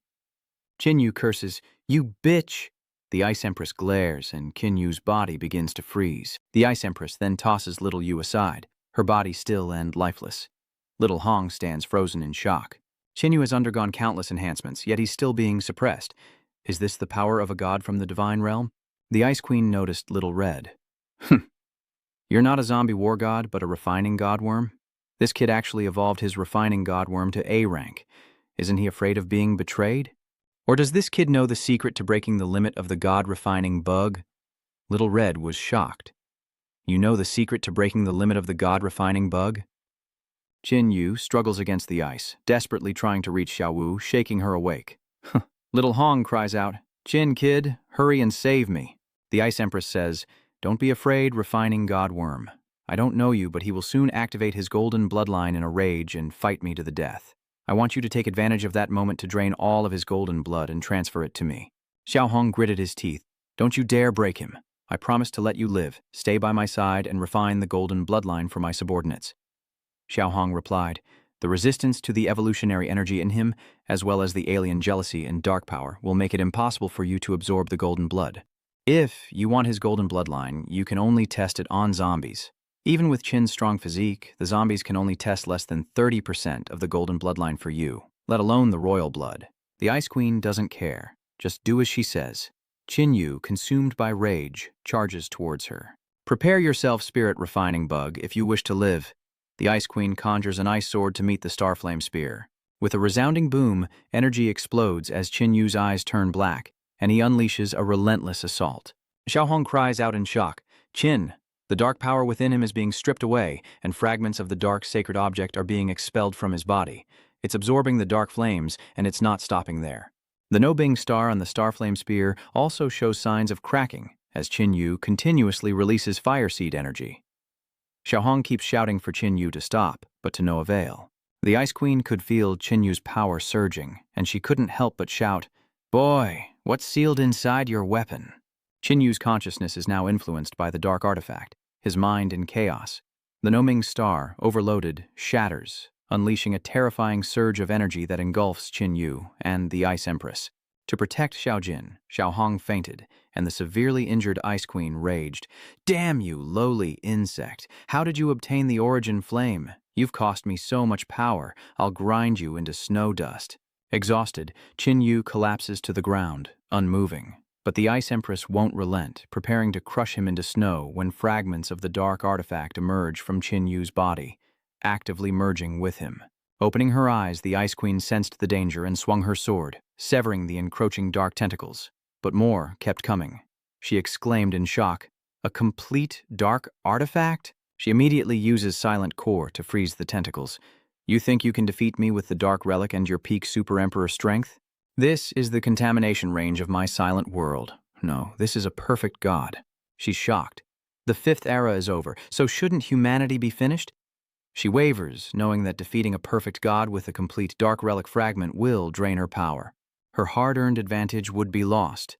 Qinyu curses, you bitch! The Ice Empress glares and Qinyu's body begins to freeze. The Ice Empress then tosses little Yu aside, her body still and lifeless. Little Hong stands frozen in shock. Qinyu has undergone countless enhancements, yet he's still being suppressed. Is this the power of a god from the divine realm? The Ice Queen noticed Little Red. You're not a zombie war god, but a refining godworm? This kid actually evolved his refining godworm to A rank. Isn't he afraid of being betrayed? Or does this kid know the secret to breaking the limit of the god-refining bug? Little Red was shocked. You know the secret to breaking the limit of the god-refining bug? Qinyu struggles against the ice, desperately trying to reach Xiaowu, shaking her awake. Little Hong cries out, Qin, kid, hurry and save me. The Ice Empress says, don't be afraid, refining godworm. I don't know you, but he will soon activate his golden bloodline in a rage and fight me to the death. I want you to take advantage of that moment to drain all of his golden blood and transfer it to me. Xiaohong gritted his teeth. Don't you dare break him. I promise to let you live, stay by my side, and refine the golden bloodline for my subordinates. Xiaohong replied, the resistance to the evolutionary energy in him, as well as the alien jealousy and dark power, will make it impossible for you to absorb the golden blood. If you want his golden bloodline, you can only test it on zombies. Even with Qin's strong physique, the zombies can only test less than 30% of the golden bloodline for you, let alone the royal blood. The Ice Queen doesn't care. Just do as she says. Qinyu, consumed by rage, charges towards her. Prepare yourself, spirit refining bug, if you wish to live. The Ice Queen conjures an ice sword to meet the Starflame spear. With a resounding boom, energy explodes as Qinyu's eyes turn black, and he unleashes a relentless assault. Xiaohong cries out in shock, Qin! The dark power within him is being stripped away, and fragments of the dark sacred object are being expelled from his body. It's absorbing the dark flames, and it's not stopping there. The No-Bing star on the Starflame spear also shows signs of cracking, as Qinyu continuously releases fire seed energy. Xiaohong keeps shouting for Qinyu to stop, but to no avail. The Ice Queen could feel Qinyu's power surging, and she couldn't help but shout, Boy, what's sealed inside your weapon? Qinyu's consciousness is now influenced by the dark artifact, his mind in chaos. The No-Ming star, overloaded, shatters, unleashing a terrifying surge of energy that engulfs Qin Yu and the Ice Empress. To protect Xiao Jin, Xiao Hong fainted, and the severely injured Ice Queen raged. "Damn you, lowly insect! How did you obtain the origin flame? You've cost me so much power, I'll grind you into snow dust." Exhausted, Qin Yu collapses to the ground, unmoving. But the Ice Empress won't relent, preparing to crush him into snow when fragments of the dark artifact emerge from Qin Yu's body, actively merging with him. Opening her eyes, the Ice Queen sensed the danger and swung her sword, severing the encroaching dark tentacles. But more kept coming. She exclaimed in shock, "A complete dark artifact?" She immediately uses Silent Core to freeze the tentacles. "You think you can defeat me with the Dark Relic and your peak Super Emperor strength? This is the contamination range of my silent world. No, this is a perfect god." She's shocked. The 5th era is over, so shouldn't humanity be finished? She wavers, knowing that defeating a perfect god with a complete Dark Relic fragment will drain her power. Her hard-earned advantage would be lost.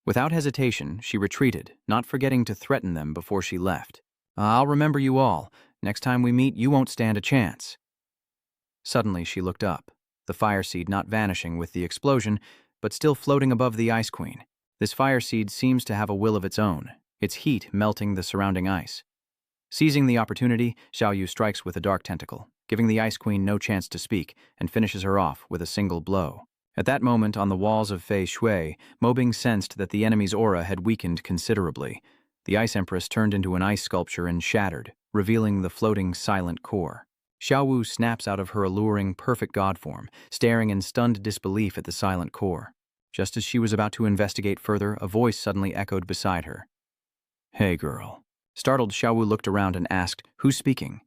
Without hesitation, she retreated, not forgetting to threaten them before she left. "I'll remember you all. Next time we meet, you won't stand a chance." Suddenly, she looked up, the fire seed not vanishing with the explosion, but still floating above the Ice Queen. This fire seed seems to have a will of its own, its heat melting the surrounding ice. Seizing the opportunity, Xiao Yu strikes with a dark tentacle, giving the Ice Queen no chance to speak, and finishes her off with a single blow. At that moment, on the walls of Fei Shui, Mobing sensed that the enemy's aura had weakened considerably. The Ice Empress turned into an ice sculpture and shattered, revealing the floating Silent Core. Xiao Wu snaps out of her alluring, perfect god form, staring in stunned disbelief at the Silent Core. Just as she was about to investigate further, a voice suddenly echoed beside her. "Hey, girl." Startled, Xiao Wu looked around and asked, "Who's speaking?"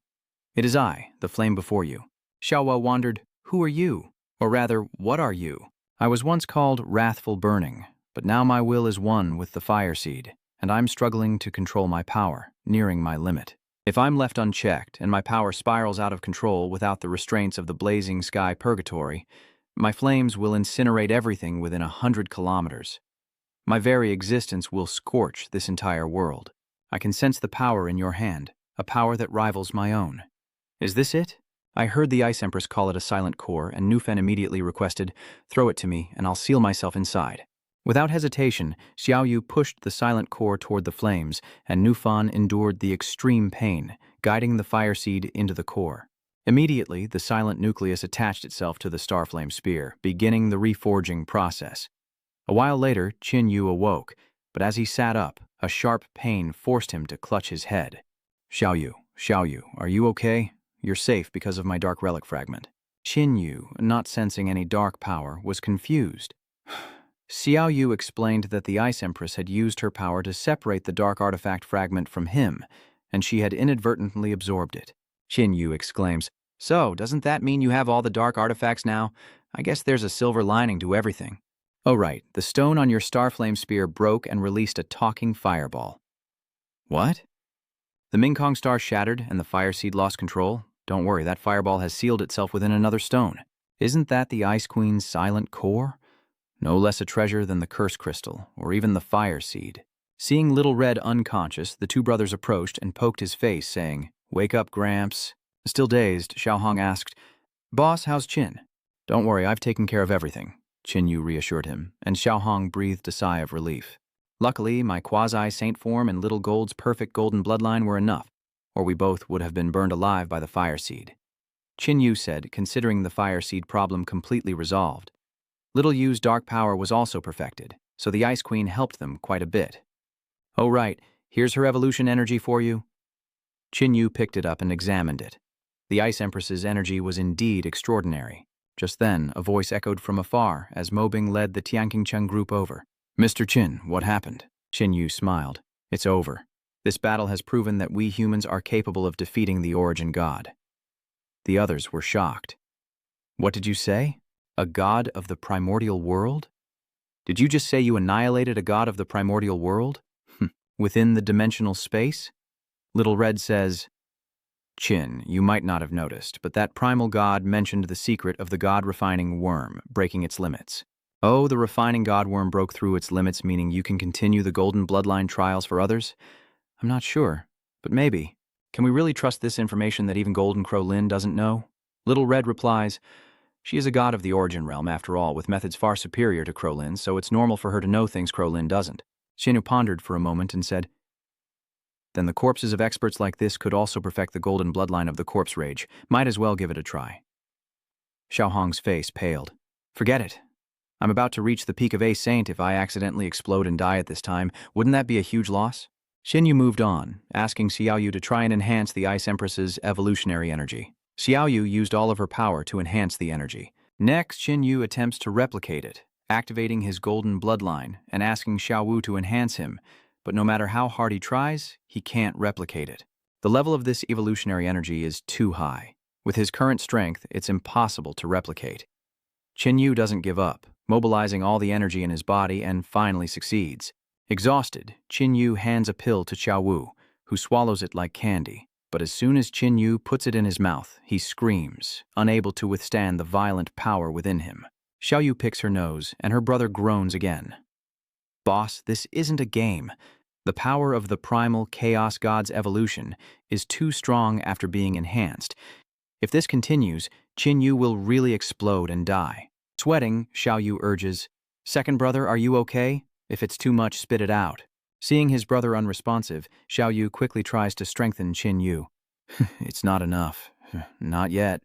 "It is I, the flame before you." Xiao Wu wondered, "Who are you? Or rather, what are you? I was once called Wrathful Burning, but now my will is one with the fire seed, and I'm struggling to control my power, nearing my limit. If I'm left unchecked and my power spirals out of control without the restraints of the blazing sky purgatory, my flames will incinerate everything within 100 kilometers. My very existence will scorch this entire world. I can sense the power in your hand, a power that rivals my own. Is this it?" I heard the Ice Empress call it a Silent Core, and Nufen immediately requested, "Throw it to me, and I'll seal myself inside." Without hesitation, Xiao Yu pushed the Silent Core toward the flames, and Nufan endured the extreme pain, guiding the fire seed into the core. Immediately, the silent nucleus attached itself to the Starflame spear, beginning the reforging process. A while later, Qin Yu awoke, but as he sat up, a sharp pain forced him to clutch his head. Xiao Yu, are you okay? You're safe because of my Dark Relic fragment." Qin Yu, not sensing any dark power, was confused. Xiao Yu explained that the Ice Empress had used her power to separate the dark artifact fragment from him, and she had inadvertently absorbed it. Qin Yu exclaims, "So, doesn't that mean you have all the dark artifacts now? I guess there's a silver lining to everything." "Oh right, the stone on your Starflame spear broke and released a talking fireball." "What?" "The Mingkong star shattered and the fire seed lost control. Don't worry, that fireball has sealed itself within another stone. Isn't that the Ice Queen's Silent Core? No less a treasure than the Curse Crystal, or even the Fire Seed." Seeing Little Red unconscious, the two brothers approached and poked his face, saying, "Wake up, Gramps." Still dazed, Xiao Hong asked, "Boss, how's Qin?" "Don't worry, I've taken care of everything," Qin Yu reassured him, and Xiao Hong breathed a sigh of relief. "Luckily, my quasi-saint form and Little Gold's perfect golden bloodline were enough, or we both would have been burned alive by the Fire Seed." Qin Yu said, considering the Fire Seed problem completely resolved. Little Yu's dark power was also perfected, so the Ice Queen helped them quite a bit. "Oh right, here's her evolution energy for you." Qin Yu picked it up and examined it. The Ice Empress's energy was indeed extraordinary. Just then, a voice echoed from afar as Mobing led the Tianqingcheng group over. "Mr. Qin, what happened?" Qin Yu smiled. "It's over. This battle has proven that we humans are capable of defeating the Origin God." The others were shocked. "What did you say? A god of the primordial world? Did you just say you annihilated a god of the primordial world? Within the dimensional space?" Little Red says, "Qin, you might not have noticed, but that primal god mentioned the secret of the god-refining worm, breaking its limits." "Oh, the refining god worm broke through its limits, meaning you can continue the golden bloodline trials for others? I'm not sure, but maybe. Can we really trust this information that even Golden Crow Lin doesn't know?" Little Red replies, "She is a god of the origin realm, after all, with methods far superior to Crowlin's, so it's normal for her to know things Crowlin doesn't." Xinyu pondered for a moment and said, "Then the corpses of experts like this could also perfect the golden bloodline of the corpse rage. Might as well give it a try." Xiao Hong's face paled. "Forget it. I'm about to reach the peak of A Saint. If I accidentally explode and die at this time, wouldn't that be a huge loss?" Xinyu moved on, asking Xiaoyu to try and enhance the Ice Empress's evolutionary energy. Xiaoyu used all of her power to enhance the energy. Next, Xinyu attempts to replicate it, activating his golden bloodline and asking Xiaowu to enhance him, but no matter how hard he tries, he can't replicate it. The level of this evolutionary energy is too high. With his current strength, it's impossible to replicate. Xinyu doesn't give up, mobilizing all the energy in his body, and finally succeeds. Exhausted, Xinyu hands a pill to Xiaowu, who swallows it like candy. But as soon as Xinyu puts it in his mouth, he screams, unable to withstand the violent power within him. Xiaoyu picks her nose, and her brother groans again. "Boss, this isn't a game. The power of the primal Chaos God's evolution is too strong after being enhanced. If this continues, Xinyu will really explode and die." Sweating, Xiaoyu urges, "Second brother, are you okay? If it's too much, spit it out." Seeing his brother unresponsive, Xiaoyu quickly tries to strengthen Xinyu. "It's not enough. Not yet.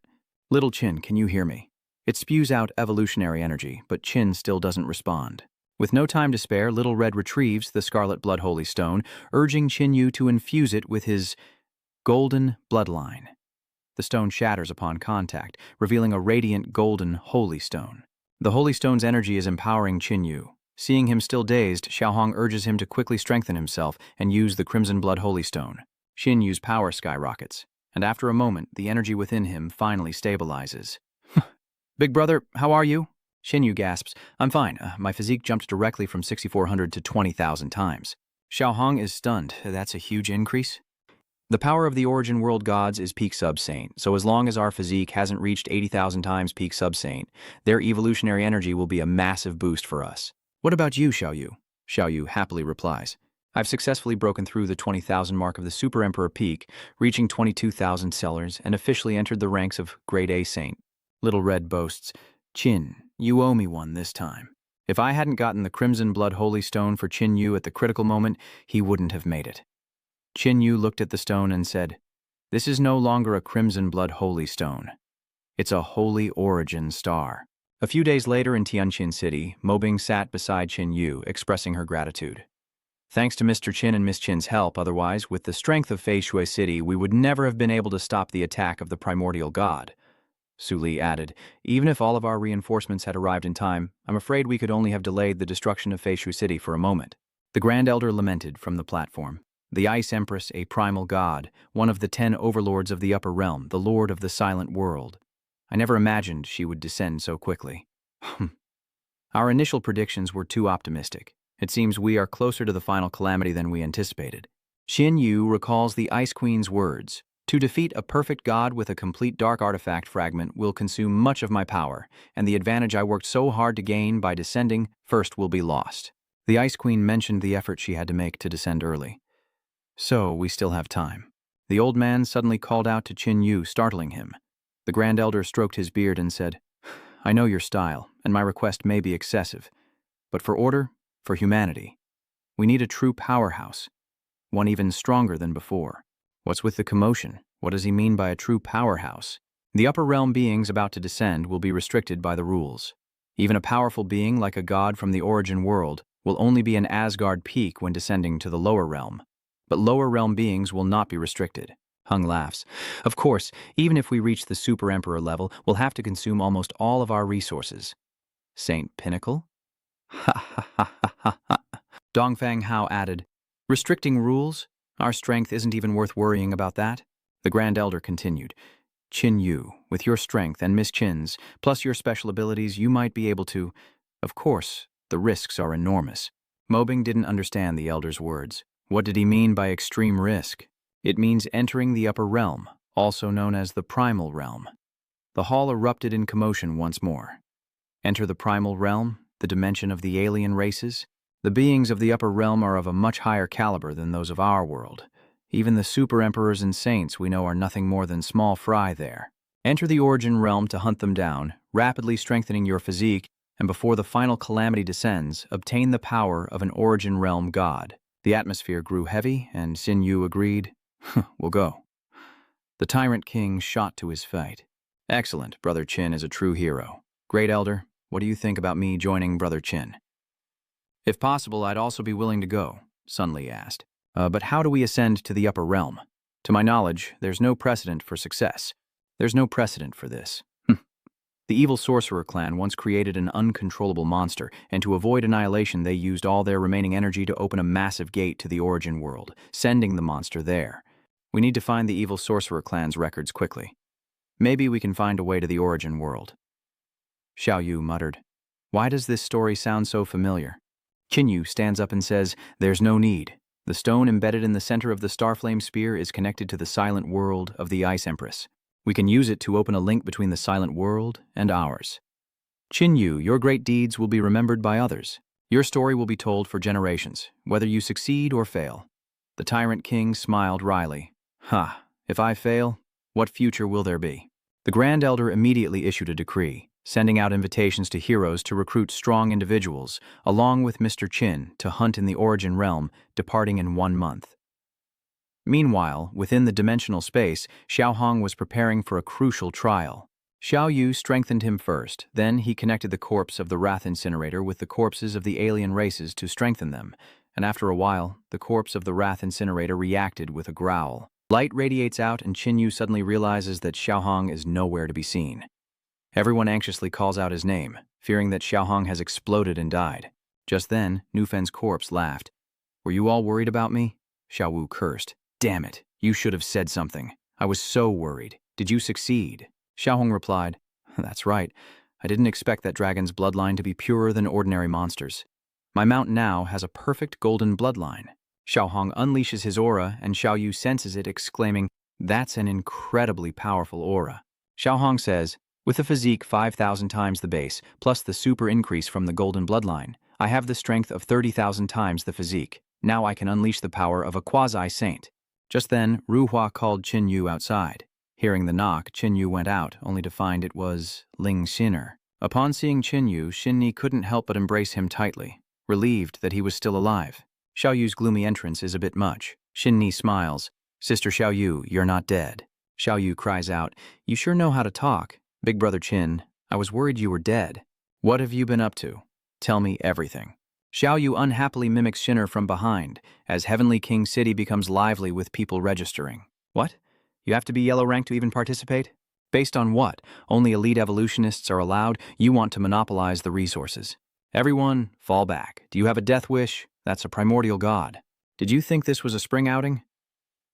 Little Qin, can you hear me?" It spews out evolutionary energy, but Qin still doesn't respond. With no time to spare, Little Red retrieves the Scarlet Blood Holy Stone, urging Xinyu to infuse it with his golden bloodline. The stone shatters upon contact, revealing a radiant golden holy stone. The holy stone's energy is empowering Xinyu. Seeing him still dazed, Xiaohong urges him to quickly strengthen himself and use the Crimson Blood Holy Stone. Xinyu's power skyrockets, and after a moment, the energy within him finally stabilizes. "Big brother, how are you?" Xinyu gasps, "I'm fine. My physique jumped directly from 6,400 to 20,000 times." Xiaohong is stunned. "That's a huge increase?" "The power of the origin world gods is peak sub-saint, so as long as our physique hasn't reached 80,000 times peak sub-saint, their evolutionary energy will be a massive boost for us." "What about you, Xiaoyu?" Xiaoyu happily replies, "I've successfully broken through the 20,000 mark of the Super Emperor peak, reaching 22,000 cellars, and officially entered the ranks of Grade A Saint." Little Red boasts, "Qin, you owe me one this time. If I hadn't gotten the Crimson Blood Holy Stone for Xinyu at the critical moment, he wouldn't have made it." Xinyu looked at the stone and said, "This is no longer a Crimson Blood Holy Stone. It's a Holy Origin Star." A few days later in Tianqin City, Mobing sat beside Xinyu, expressing her gratitude. "Thanks to Mr. Qin and Miss Qin's help, otherwise, with the strength of Fei Shui City, we would never have been able to stop the attack of the primordial god." Su Li added, "Even if all of our reinforcements had arrived in time, I'm afraid we could only have delayed the destruction of Fei Shui City for a moment." The Grand Elder lamented from the platform. The Ice Empress, a primal god, one of the 10 overlords of the upper realm, the lord of the silent world. I never imagined she would descend so quickly. Our initial predictions were too optimistic. It seems we are closer to the final calamity than we anticipated. Xinyu recalls the Ice Queen's words. "To defeat a perfect god with a complete dark artifact fragment will consume much of my power, and the advantage I worked so hard to gain by descending first will be lost." The Ice Queen mentioned the effort she had to make to descend early. "So, we still have time." The old man suddenly called out to Xinyu, startling him. The Grand Elder stroked his beard and said, "I know your style, and my request may be excessive, but for order, for humanity, we need a true powerhouse, one even stronger than before." What's with the commotion? What does he mean by a true powerhouse? The upper realm beings about to descend will be restricted by the rules. Even a powerful being like a god from the origin world will only be an Asgard peak when descending to the lower realm. But lower realm beings will not be restricted. Hung laughs. "Of course, even if we reach the Super Emperor level, we'll have to consume almost all of our resources." "Saint Pinnacle?" Ha ha ha ha ha ha. Dongfang Hao added, "Restricting rules? Our strength isn't even worth worrying about that." The Grand Elder continued, "Xinyu, with your strength and Miss Qin's, plus your special abilities, you might be able to. Of course, the risks are enormous." Mobing didn't understand the Elder's words. What did he mean by extreme risk? It means entering the upper realm, also known as the primal realm. The hall erupted in commotion once more. Enter the primal realm, the dimension of the alien races? The beings of the upper realm are of a much higher caliber than those of our world. Even the super emperors and saints we know are nothing more than small fry there. Enter the Origin Realm to hunt them down, rapidly strengthening your physique, and before the final calamity descends, obtain the power of an Origin Realm god. The atmosphere grew heavy, and Xin Yu agreed, we'll go. The Tyrant King shot to his fate. Excellent, Brother Qin is a true hero. Great Elder, what do you think about me joining Brother Qin? If possible, I'd also be willing to go, Sun Li asked. But how do we ascend to the upper realm? To my knowledge, there's no precedent for success. There's no precedent for this. The evil sorcerer clan once created an uncontrollable monster, and to avoid annihilation they used all their remaining energy to open a massive gate to the Origin world, sending the monster there. We need to find the evil sorcerer clan's records quickly. Maybe we can find a way to the Origin world. Xiao Yu muttered, "Why does this story sound so familiar?" Qin Yu stands up and says, "There's no need. The stone embedded in the center of the Starflame Spear is connected to the silent world of the Ice Empress. We can use it to open a link between the silent world and ours. Qin Yu, your great deeds will be remembered by others. Your story will be told for generations, whether you succeed or fail." The Tyrant King smiled wryly. If I fail, what future will there be? The Grand Elder immediately issued a decree, sending out invitations to heroes to recruit strong individuals, along with Mr. Qin, to hunt in the Origin Realm, departing in 1 month. Meanwhile, within the dimensional space, Xiao Hong was preparing for a crucial trial. Xiao Yu strengthened him first, then he connected the corpse of the Wrath Incinerator with the corpses of the alien races to strengthen them, and after a while, the corpse of the Wrath Incinerator reacted with a growl. Light radiates out and Qin Yu suddenly realizes that Xiao Hong is nowhere to be seen. Everyone anxiously calls out his name, fearing that Xiao Hong has exploded and died. Just then, Nufen's corpse laughed. "Were you all worried about me?" Xiao Wu cursed. "Damn it, you should have said something. I was so worried. Did you succeed?" Xiao Hong replied, "That's right. I didn't expect that dragon's bloodline to be purer than ordinary monsters. My mount now has a perfect golden bloodline." Xiao Hong unleashes his aura and Xiao Yu senses it, exclaiming, "That's an incredibly powerful aura." Xiao Hong says, "With a physique 5,000 times the base, plus the super increase from the golden bloodline, I have the strength of 30,000 times the physique. Now I can unleash the power of a quasi-saint." Just then, Ru Hua called Qin Yu outside. Hearing the knock, Qin Yu went out, only to find it was Ling Xiner. Upon seeing Qin Yu, Xin Ni couldn't help but embrace him tightly, relieved that he was still alive. Xiao Yu's gloomy entrance is a bit much. Xin Ni smiles. "Sister Xiao Yu, you're not dead." Xiao Yu cries out, "You sure know how to talk. Big Brother Qin, I was worried you were dead. What have you been up to? Tell me everything." Xiao Yu unhappily mimics Xiner from behind, as Heavenly King City becomes lively with people registering. "What? You have to be yellow rank to even participate? Based on what? Only elite evolutionists are allowed? You want to monopolize the resources. Everyone, fall back. Do you have a death wish? That's a primordial god. Did you think this was a spring outing?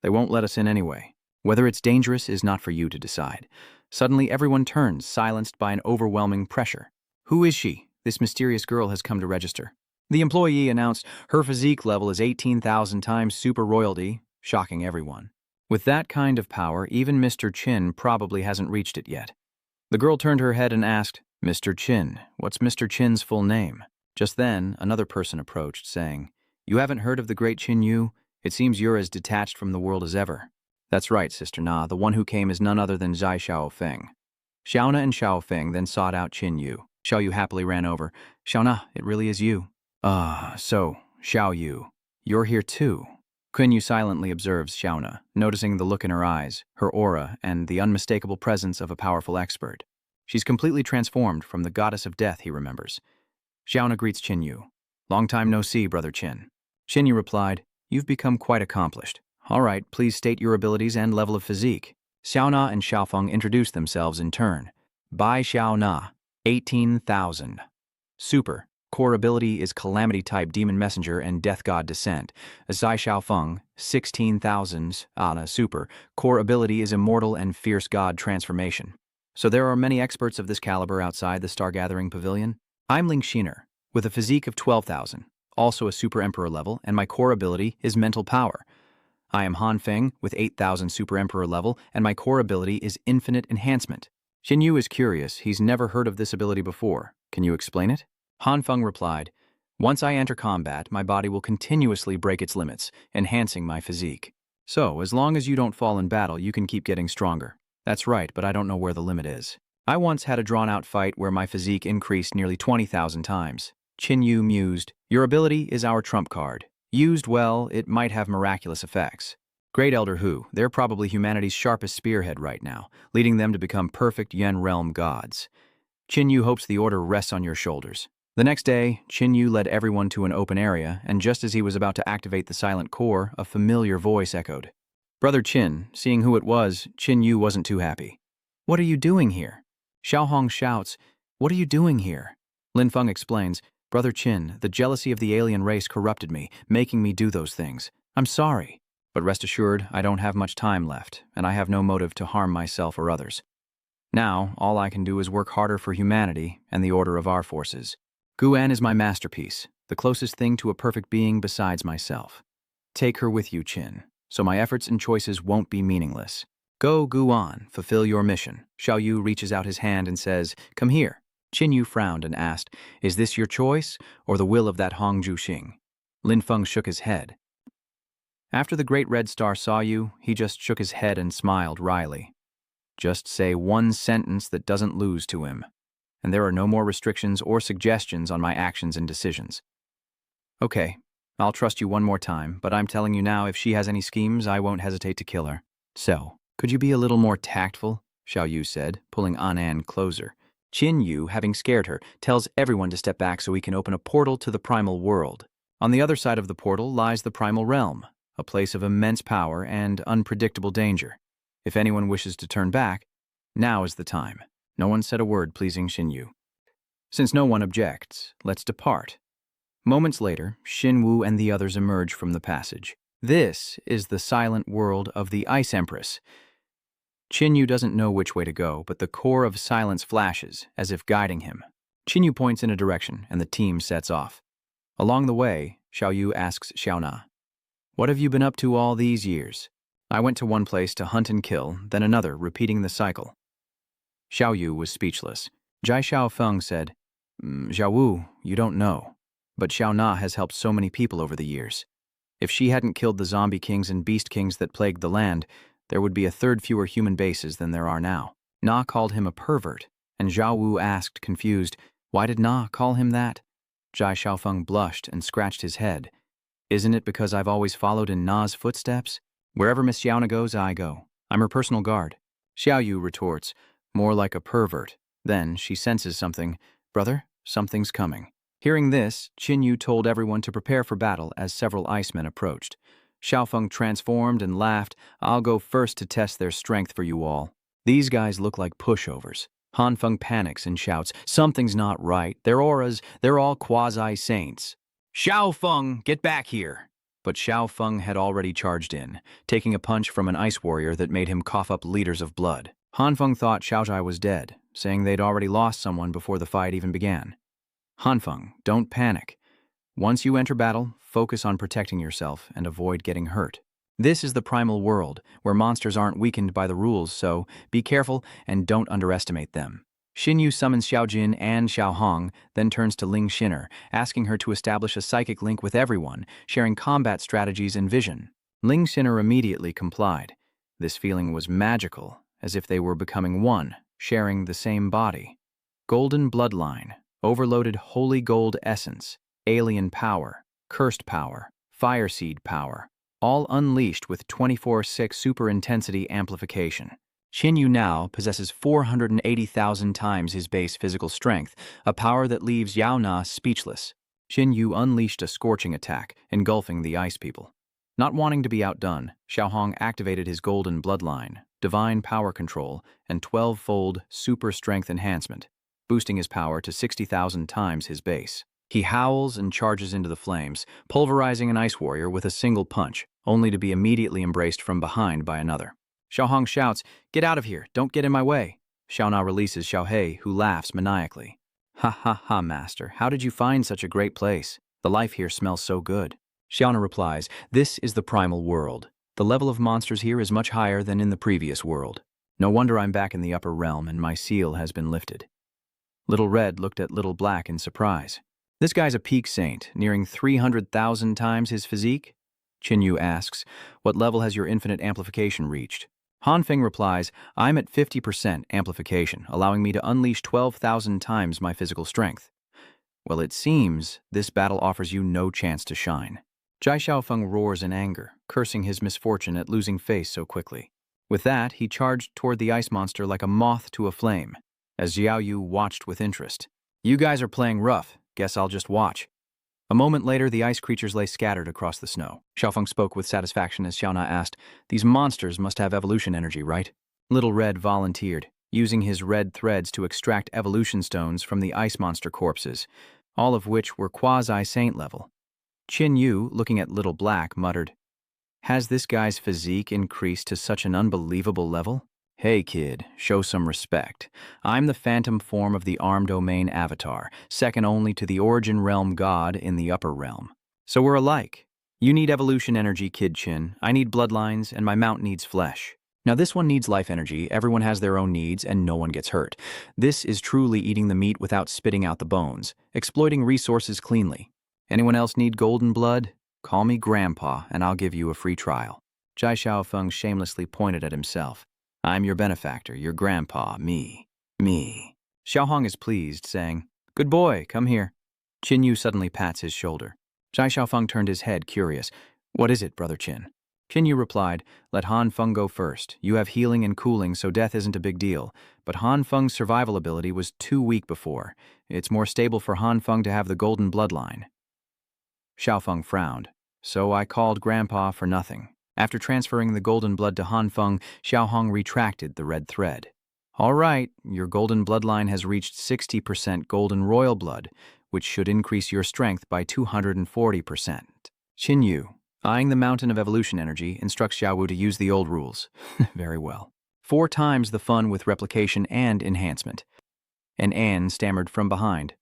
They won't let us in anyway. Whether it's dangerous is not for you to decide." Suddenly everyone turns, silenced by an overwhelming pressure. "Who is she? This mysterious girl has come to register." The employee announced her physique level is 18,000 times super royalty, shocking everyone. With that kind of power, even Mr. Qin probably hasn't reached it yet. The girl turned her head and asked, "Mr. Qin, what's Mr. Qin's full name?" Just then, another person approached, saying, "You haven't heard of the great Qin Yu? It seems you're as detached from the world as ever." "That's right, Sister Na. The one who came is none other than Zai Xiaofeng." Xiaona and Xiaofeng then sought out Qin Yu. Xiao Yu happily ran over. "Xiaona, it really is you." So, Xiao Yu, you're here too." Qin Yu silently observes Xiaona, noticing the look in her eyes, her aura, and the unmistakable presence of a powerful expert. She's completely transformed from the goddess of death, he remembers. Xiaona greets Qin Yu. "Long time no see, Brother Qin." Qin Yu replied, "You've become quite accomplished. All right, please state your abilities and level of physique." Xiaona and Xiaofeng introduced themselves in turn. Bai Xiaona, 18,000. Super. Core ability is Calamity type Demon Messenger and Death God Descent. Zai Xiaofeng, 16,000. Ana Super. Core ability is Immortal and Fierce God Transformation. So there are many experts of this caliber outside the Stargathering Pavilion. I'm Ling Xiner, with a physique of 12,000, also a Super Emperor level, and my core ability is Mental Power. I am Han Feng, with 8,000 Super Emperor level, and my core ability is Infinite Enhancement. Xin Yu is curious, he's never heard of this ability before. Can you explain it? Han Feng replied, "Once I enter combat, my body will continuously break its limits, enhancing my physique. So, as long as you don't fall in battle, you can keep getting stronger. That's right, but I don't know where the limit is. I once had a drawn-out fight where my physique increased nearly 20,000 times. Qin Yu mused, "Your ability is our trump card. Used well, it might have miraculous effects. Great Elder Hu, they're probably humanity's sharpest spearhead right now, leading them to become perfect Yen realm gods. Qin Yu hopes the order rests on your shoulders." The next day, Qin Yu led everyone to an open area, and just as he was about to activate the silent core, a familiar voice echoed. Brother Qin, seeing who it was, Qin Yu wasn't too happy. "What are you doing here?" Xiao Hong shouts, "What are you doing here?" Lin Feng explains, "Brother Qin, the jealousy of the alien race corrupted me, making me do those things. I'm sorry. But rest assured, I don't have much time left, and I have no motive to harm myself or others. Now, all I can do is work harder for humanity and the order of our forces. Guan is my masterpiece, the closest thing to a perfect being besides myself. Take her with you, Qin, so my efforts and choices won't be meaningless. Go, Guan, fulfill your mission." Xiao Yu reaches out his hand and says, "Come here." Qin Yu frowned and asked, "Is this your choice, or the will of that Hong Juxing?" Lin Feng shook his head. After the Great Red Star saw you, he just shook his head and smiled wryly. Just say one sentence that doesn't lose to him, and there are no more restrictions or suggestions on my actions and decisions. Okay, I'll trust you one more time, but I'm telling you now, if she has any schemes, I won't hesitate to kill her. So, could you be a little more tactful? Xiao Yu said, pulling Anan closer. Qin Yu, having scared her, tells everyone to step back so he can open a portal to the primal world. On the other side of the portal lies the primal realm, a place of immense power and unpredictable danger. If anyone wishes to turn back, now is the time. No one said a word pleasing Xin Yu. Since no one objects, let's depart. Moments later, Xin Wu and the others emerge from the passage. This is the silent world of the Ice Empress. Qin Yu doesn't know which way to go, but the core of silence flashes, as if guiding him. Qin Yu points in a direction, and the team sets off. Along the way, Xiao Yu asks Xiao Na, "What have you been up to all these years?" "I went to one place to hunt and kill, then another, repeating the cycle." Xiao Yu was speechless. Jai Xiaofeng said, "Xiao Wu, you don't know, but Xiao Na has helped so many people over the years. If she hadn't killed the zombie kings and beast kings that plagued the land, there would be a third fewer human bases than there are now." Na called him a pervert, and Xiao Wu asked, confused, "Why did Na call him that?" Jai Xiaofeng blushed and scratched his head. "Isn't it because I've always followed in Na's footsteps? Wherever Miss Xiaona goes, I go. I'm her personal guard." Xiao Yu retorts, "More like a pervert." Then she senses something. "Brother, something's coming." Hearing this, Qin Yu told everyone to prepare for battle as several icemen approached. Xiaofeng transformed and laughed, "I'll go first to test their strength for you all. These guys look like pushovers." Hanfeng panics and shouts, "Something's not right. Their auras, they're all quasi-saints." "Xiaofeng, get back here!" But Xiaofeng had already charged in, taking a punch from an ice warrior that made him cough up liters of blood. Hanfeng thought Xiaozhai was dead, saying they'd already lost someone before the fight even began. "Hanfeng, don't panic. Once you enter battle, focus on protecting yourself and avoid getting hurt. This is the primal world, where monsters aren't weakened by the rules, so be careful and don't underestimate them." Xin Yu summons Xiao Jin and Xiao Hong, then turns to Ling Xin'er, asking her to establish a psychic link with everyone, sharing combat strategies and vision. Ling Xin'er immediately complied. This feeling was magical, as if they were becoming one, sharing the same body. Golden bloodline, overloaded holy gold essence, alien power, cursed power, fire seed power, all unleashed with 24/6 super-intensity amplification. Qin Yu now possesses 480,000 times his base physical strength, a power that leaves Yao Na speechless. Qin Yu unleashed a scorching attack, engulfing the ice people. Not wanting to be outdone, Xiao Hong activated his golden bloodline, divine power control, and 12-fold super strength enhancement, boosting his power to 60,000 times his base. He howls and charges into the flames, pulverizing an ice warrior with a single punch, only to be immediately embraced from behind by another. Xiao Hong shouts, "Get out of here, don't get in my way." Xiao Na releases Xiao He, who laughs maniacally. "Ha ha ha, master, how did you find such a great place? The life here smells so good." Xiao Na replies, "This is the primal world. The level of monsters here is much higher than in the previous world. No wonder I'm back in the upper realm and my seal has been lifted." Little Red looked at Little Black in surprise. "This guy's a peak saint, nearing 300,000 times his physique?" Qin Yu asks, "What level has your infinite amplification reached?" Han Feng replies, I'm at 50% amplification, allowing me to unleash 12,000 times my physical strength. Well, it seems this battle offers you no chance to shine. Jai Xiaofeng roars in anger, cursing his misfortune at losing face so quickly. With that, he charged toward the ice monster like a moth to a flame, as Xiao Yu watched with interest. You guys are playing rough. Guess I'll just watch. A moment later, the ice creatures lay scattered across the snow. Xiaofeng spoke with satisfaction as Xiaona asked, These monsters must have evolution energy, right? Little Red volunteered, using his red threads to extract evolution stones from the ice monster corpses, all of which were quasi-saint level. Qin Yu, looking at Little Black, muttered, Has this guy's physique increased to such an unbelievable level? Hey kid, show some respect. I'm the phantom form of the Arm Domain Avatar, second only to the Origin Realm God in the Upper Realm. So we're alike. You need evolution energy, Kid Chin. I need bloodlines, and my mount needs flesh. Now this one needs life energy, everyone has their own needs, and no one gets hurt. This is truly eating the meat without spitting out the bones, exploiting resources cleanly. Anyone else need golden blood? Call me Grandpa, and I'll give you a free trial. Jai Xiaofeng shamelessly pointed at himself. I'm your benefactor, your grandpa, me. Xiaohong is pleased, saying, Good boy, come here. Qin Yu suddenly pats his shoulder. Jai Xiaofeng turned his head, curious. What is it, Brother Qin? Qin Yu replied, Let Han Feng go first. You have healing and cooling, so death isn't a big deal. But Han Feng's survival ability was too weak before. It's more stable for Han Feng to have the golden bloodline. Xiaofeng frowned. So I called Grandpa for nothing. After transferring the golden blood to Han Feng, Xiaohong retracted the red thread. All right, your golden bloodline has reached 60% golden royal blood, which should increase your strength by 240%. Qin Yu, eyeing the mountain of evolution energy, instructs Xiao Wu to use the old rules. Very well. 4 times the fun with replication and enhancement. And Anne stammered from behind.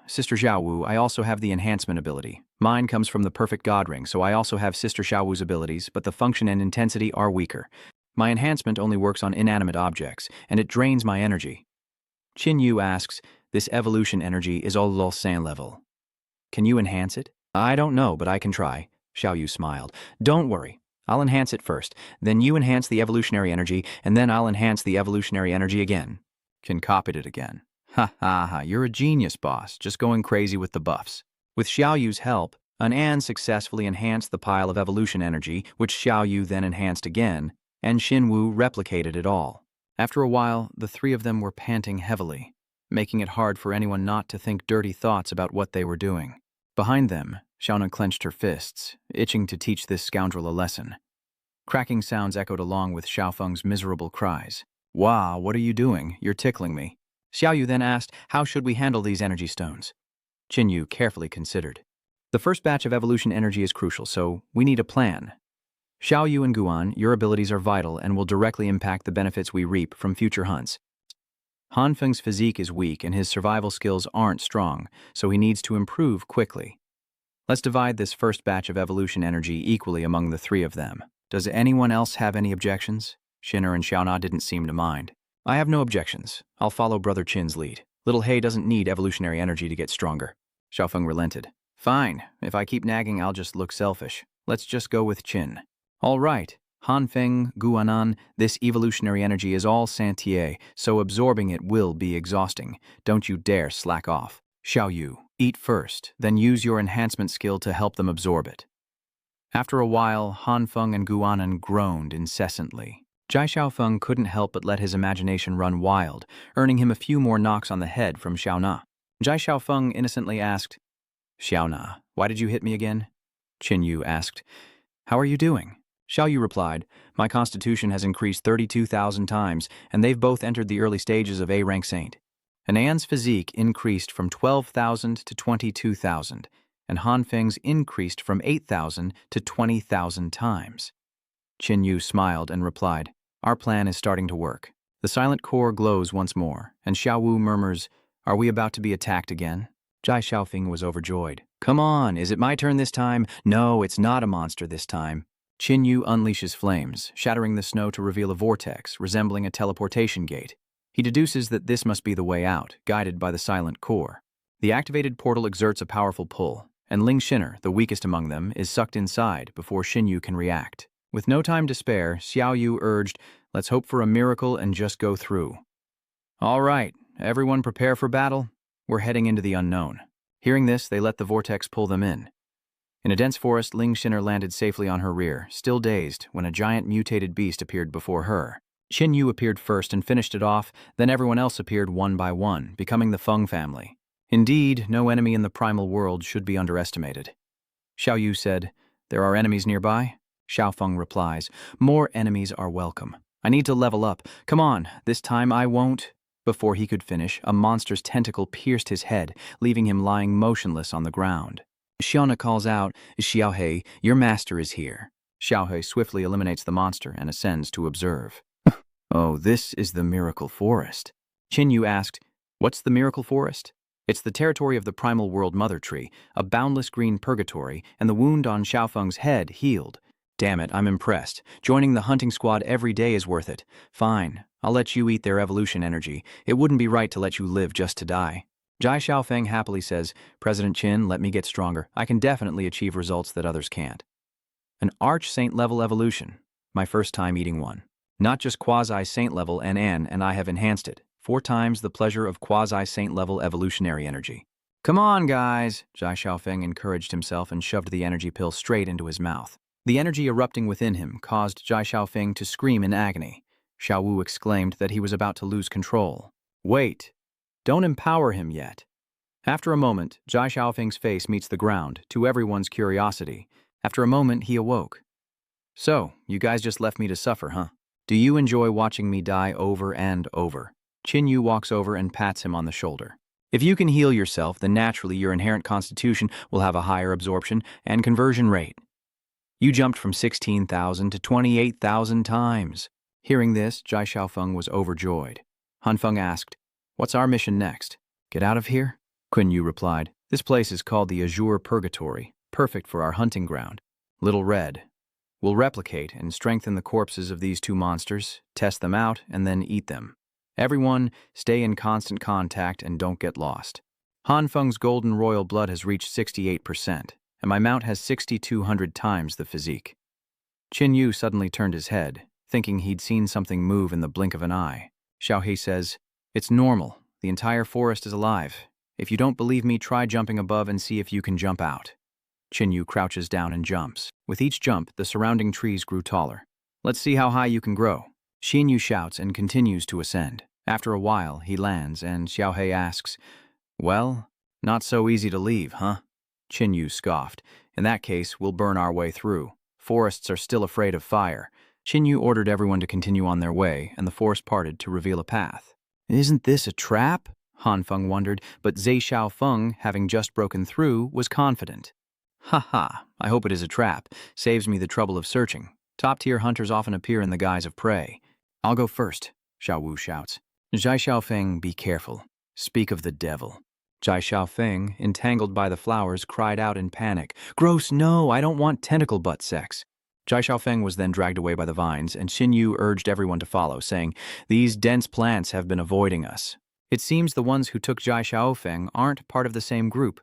Sister Xiao Wu, I also have the enhancement ability. Mine comes from the perfect god ring, so I also have Sister Xiao Wu's abilities, but the function and intensity are weaker. My enhancement only works on inanimate objects, and it drains my energy. Qin Yu asks, This evolution energy is all Lulsan level. Can you enhance it? I don't know, but I can try. Xiao Yu smiled. Don't worry. I'll enhance it first, then you enhance the evolutionary energy, and then I'll enhance the evolutionary energy again. Qin copied it again. Ha, you're a genius, boss, just going crazy with the buffs. With Xiao Yu's help, An successfully enhanced the pile of evolution energy, which Xiao Yu then enhanced again, and Xin Wu replicated it all. After a while, the 3 of them were panting heavily, making it hard for anyone not to think dirty thoughts about what they were doing. Behind them, Xiaona clenched her fists, itching to teach this scoundrel a lesson. Cracking sounds echoed along with Xiaofeng's miserable cries. Wow, what are you doing? You're tickling me. Xiao Yu then asked, How should we handle these energy stones? Qin Yu carefully considered. The first batch of evolution energy is crucial, so we need a plan. Xiao Yu and Guan, your abilities are vital and will directly impact the benefits we reap from future hunts. Han Feng's physique is weak and his survival skills aren't strong, so he needs to improve quickly. Let's divide this first batch of evolution energy equally among the 3 of them. Does anyone else have any objections? Shinner and Xiaona didn't seem to mind. I have no objections. I'll follow Brother Qin's lead. Little He doesn't need evolutionary energy to get stronger. Xiaofeng relented. Fine. If I keep nagging, I'll just look selfish. Let's just go with Qin. All right. Han Feng, Guanan, this evolutionary energy is all Santier, so absorbing it will be exhausting. Don't you dare slack off. Xiao Yu, eat first, then use your enhancement skill to help them absorb it. After a while, Han Feng and Guanan groaned incessantly. Jai Xiaofeng couldn't help but let his imagination run wild, earning him a few more knocks on the head from Xiaona. Jai Xiaofeng innocently asked, Xiaona, why did you hit me again? Qin Yu asked, How are you doing? Xiao Yu replied, My constitution has increased 32,000 times, and they've both entered the early stages of A-rank saint. Anan's physique increased from 12,000 to 22,000, and Han Feng's increased from 8,000 to 20,000 times. Qin Yu smiled and replied, Our plan is starting to work. The silent core glows once more, and Xiao Wu murmurs, Are we about to be attacked again? Jai Xiaofeng was overjoyed. Come on, is it my turn this time? No, it's not a monster this time. Qin Yu unleashes flames, shattering the snow to reveal a vortex resembling a teleportation gate. He deduces that this must be the way out, guided by the silent core. The activated portal exerts a powerful pull, and Ling Shinner, the weakest among them, is sucked inside before Xin Yu can react. With no time to spare, Xiao Yu urged, "Let's hope for a miracle and just go through." "All right, everyone prepare for battle. We're heading into the unknown." Hearing this, they let the vortex pull them in. In a dense forest, Ling Xin'er landed safely on her rear, still dazed, when a giant mutated beast appeared before her. Qin Yu appeared first and finished it off, then everyone else appeared one by one, becoming the Feng family. Indeed, no enemy in the primal world should be underestimated. Xiao Yu said, "There are enemies nearby?" Xiao Feng replies, "More enemies are welcome. I need to level up. Come on, this time I won't." Before he could finish, a monster's tentacle pierced his head, leaving him lying motionless on the ground. Xiaona calls out, "Xiaohei, your master is here." Xiaohei swiftly eliminates the monster and ascends to observe. "Oh, this is the Miracle Forest." Qin Yu asked, "What's the Miracle Forest?" "It's the territory of the Primal World Mother Tree, a boundless green purgatory, and the wound on Xiaofeng's head healed." "Damn it, I'm impressed. Joining the hunting squad every day is worth it. Fine, I'll let you eat their evolution energy. It wouldn't be right to let you live just to die." Jai Xiaofeng happily says, "President Qin, let me get stronger. I can definitely achieve results that others can't." An Arch-Saint level evolution. My first time eating one. Not just quasi-Saint level NN, and I have enhanced it. 4 times the pleasure of quasi-Saint level evolutionary energy. "Come on, guys," Jai Xiaofeng encouraged himself and shoved the energy pill straight into his mouth. The energy erupting within him caused Jai Xiaofeng to scream in agony. Xiao Wu exclaimed that he was about to lose control. "Wait, don't empower him yet." After a moment, Jai Xiaofeng's face meets the ground, to everyone's curiosity. After a moment, he awoke. "So, you guys just left me to suffer, huh? Do you enjoy watching me die over and over?" Qin Yu walks over and pats him on the shoulder. "If you can heal yourself, then naturally your inherent constitution will have a higher absorption and conversion rate. You jumped from 16,000 to 28,000 times." Hearing this, Jai Xiaofeng was overjoyed. Han Feng asked, "What's our mission next? Get out of here?" Qin Yu replied, "This place is called the Azure Purgatory, perfect for our hunting ground. Little Red. We'll replicate and strengthen the corpses of these 2 monsters, test them out, and then eat them. Everyone, stay in constant contact and don't get lost." Han Feng's golden royal blood has reached 68%, and my mount has 6,200 times the physique. Qin Yu suddenly turned his head, thinking he'd seen something move in the blink of an eye. Xiaohei says, "It's normal. The entire forest is alive. If you don't believe me, try jumping above and see if you can jump out." Qin Yu crouches down and jumps. With each jump, the surrounding trees grew taller. "Let's see how high you can grow." Qin Yu shouts and continues to ascend. After a while, he lands, and Xiaohei asks, "Well, not so easy to leave, huh?" Qin Yu scoffed. "In that case, we'll burn our way through. Forests are still afraid of fire." Qin Yu ordered everyone to continue on their way, and the forest parted to reveal a path. "Isn't this a trap?" Han Feng wondered, but Zai Xiaofeng, having just broken through, was confident. "Ha ha, I hope it is a trap. Saves me the trouble of searching. Top-tier hunters often appear in the guise of prey." "I'll go first," Xiao Wu shouts. "Jai Xiaofeng, be careful. Speak of the devil." Jai Xiaofeng, entangled by the flowers, cried out in panic, "Gross, no, I don't want tentacle butt sex." Jai Xiaofeng was then dragged away by the vines, and Qin Yu urged everyone to follow, saying, "These dense plants have been avoiding us." It seems the ones who took Jai Xiaofeng aren't part of the same group.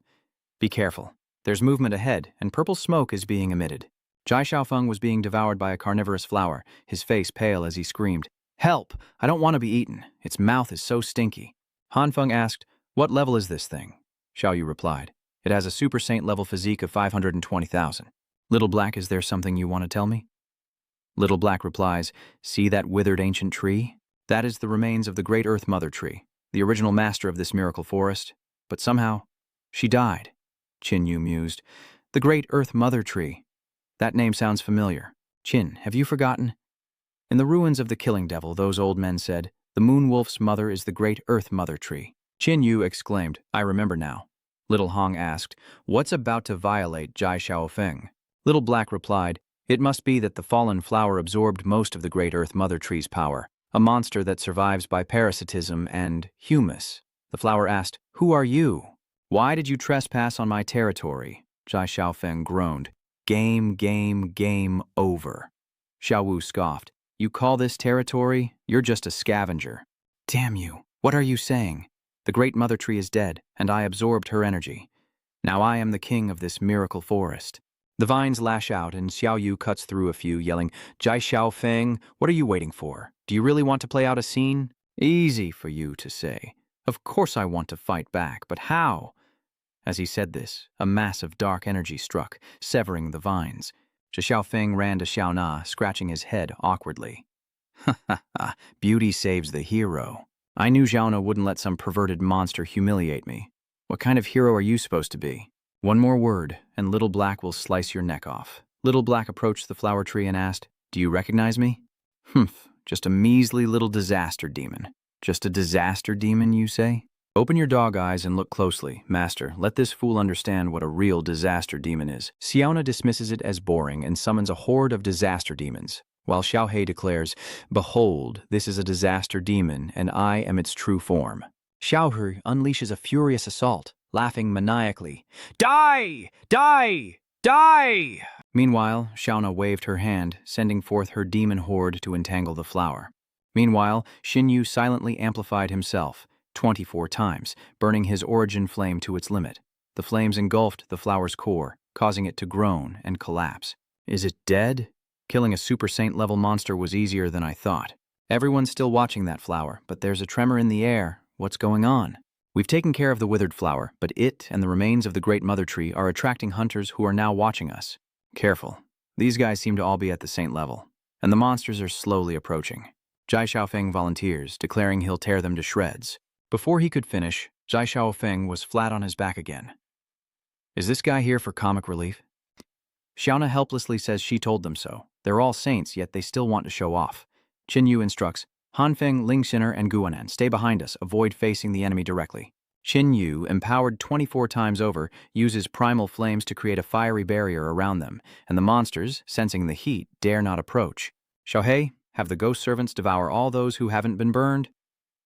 "Be careful. There's movement ahead, and purple smoke is being emitted." Jai Xiaofeng was being devoured by a carnivorous flower, his face pale as he screamed, "Help! I don't want to be eaten. Its mouth is so stinky." Han Feng asked, "What level is this thing?" Xiao Yu replied, "It has a Super Saint level physique of 520,000. Little Black, is there something you want to tell me?" Little Black replies, "See that withered ancient tree? That is the remains of the Great Earth Mother Tree, the original master of this miracle forest. But somehow, she died." Qin Yu mused, "The Great Earth Mother Tree. That name sounds familiar. Qin, have you forgotten? In the ruins of the Killing Devil, those old men said, the Moon Wolf's mother is the Great Earth Mother Tree." Qin Yu exclaimed, "I remember now." Little Hong asked, "What's about to violate Jai Xiaofeng?" Little Black replied, "It must be that the fallen flower absorbed most of the Great Earth Mother Tree's power, a monster that survives by parasitism and humus." The flower asked, "Who are you? Why did you trespass on my territory?" Jai Xiaofeng groaned, Game over." Xiao Wu scoffed, "You call this territory? You're just a scavenger." "Damn you, what are you saying? The Great Mother Tree is dead, and I absorbed her energy. Now I am the king of this miracle forest." The vines lash out, and Xiao Yu cuts through a few, yelling, Jai Xiaofeng, what are you waiting for? Do you really want to play out a scene? Easy for you to say. Of course I want to fight back, but how? As he said this, a mass of dark energy struck, severing the vines. Zhao Xiaofeng ran to Xiao Na, scratching his head awkwardly. Ha ha ha, beauty saves the hero. I knew Xiao Na wouldn't let some perverted monster humiliate me. What kind of hero are you supposed to be? One more word, and Little Black will slice your neck off. Little Black approached the flower tree and asked, Do you recognize me? Humph, just a measly little disaster demon. Just a disaster demon, you say? Open your dog eyes and look closely. Master, let this fool understand what a real disaster demon is. Xiaona dismisses it as boring and summons a horde of disaster demons, while Xiao Hei declares, Behold, this is a disaster demon, and I am its true form. Xiao He unleashes a furious assault, laughing maniacally. Die! Die! Die! Meanwhile, Xiaona waved her hand, sending forth her demon horde to entangle the flower. Meanwhile, Xin Yu silently amplified himself, 24 times, burning his origin flame to its limit. The flames engulfed the flower's core, causing it to groan and collapse. Is it dead? Killing a Super Saint-level monster was easier than I thought. Everyone's still watching that flower, but there's a tremor in the air. What's going on? We've taken care of the withered flower, but it and the remains of the Great Mother Tree are attracting hunters who are now watching us. Careful. These guys seem to all be at the saint level, and the monsters are slowly approaching. Jai Xiaofeng volunteers, declaring he'll tear them to shreds. Before he could finish, Jai Xiaofeng was flat on his back again. Is this guy here for comic relief? Xiaona helplessly says she told them so. They're all saints, yet they still want to show off. Qin Yu instructs, Hanfeng, Lingxiner, and Guanan, stay behind us, avoid facing the enemy directly. Qin Yu, empowered 24 times over, uses primal flames to create a fiery barrier around them, and the monsters, sensing the heat, dare not approach. Xiaohei, have the ghost servants devour all those who haven't been burned.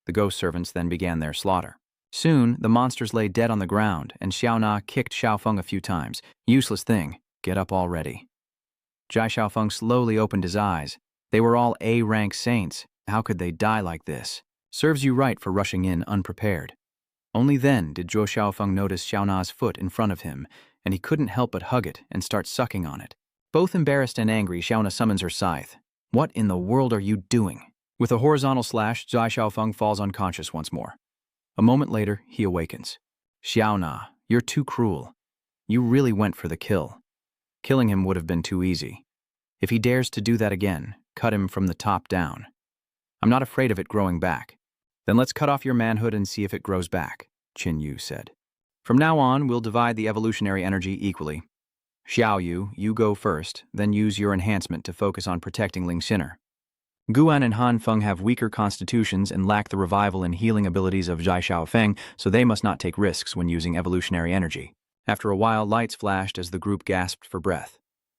The ghost servants then began their slaughter. Soon, the monsters lay dead on the ground, and Xiao Na kicked Xiaofeng a few times. Useless thing, get up already. Jai Xiaofeng slowly opened his eyes. They were all A-rank saints. How could they die like this? Serves you right for rushing in unprepared. Only then did Zhou Xiaofeng notice Xiao Na's foot in front of him, and he couldn't help but hug it and start sucking on it. Both embarrassed and angry, Xiao Na summons her scythe. What in the world are you doing? With a horizontal slash, Zhai Xiaofeng falls unconscious once more. A moment later, he awakens. Xiao Na, you're too cruel. You really went for the kill. Killing him would have been too easy. If he dares to do that again, cut him from the top down. I'm not afraid of it growing back. Then let's cut off your manhood and see if it grows back, Qin Yu said. From now on, we'll divide the evolutionary energy equally. Xiao Yu, you go first, then use your enhancement to focus on protecting Ling Xiner. Guan and Han Feng have weaker constitutions and lack the revival and healing abilities of Jai Xiaofeng, so they must not take risks when using evolutionary energy. After a while, lights flashed as the group gasped for breath.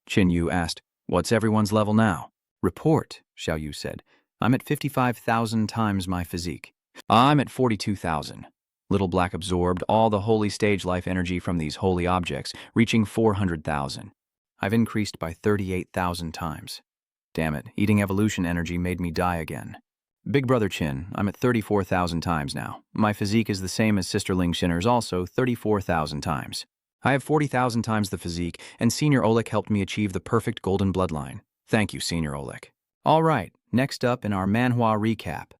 Qin Yu asked, What's everyone's level now? Report, Xiao Yu said. I'm at 55,000 times my physique. I'm at 42,000. Little Black absorbed all the holy stage life energy from these holy objects, reaching 400,000. I've increased by 38,000 times. Damn it, eating evolution energy made me die again. Big Brother Qin, I'm at 34,000 times now. My physique is the same as Sister Ling Xinner's, also 34,000 times. I have 40,000 times the physique, and Senior Oleg helped me achieve the perfect golden bloodline. Thank you, Senior Oleg. All right, next up in our Manhwa recap.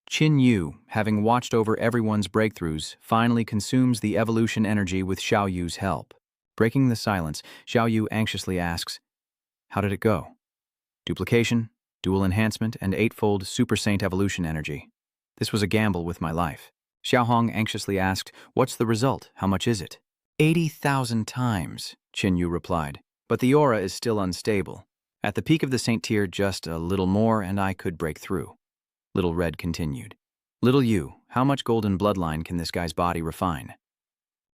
Qin Yu, having watched over everyone's breakthroughs, finally consumes the evolution energy with Xiao Yu's help. Breaking the silence, Xiao Yu anxiously asks, How did it go? Duplication, dual enhancement, and 8-fold Super Saint evolution energy. This was a gamble with my life. Xiao Hong anxiously asked, What's the result? How much is it? 80,000 times, Qin Yu replied. But the aura is still unstable. At the peak of the Saint tier, just a little more and I could break through. Little Red continued. Little Yu, how much golden bloodline can this guy's body refine?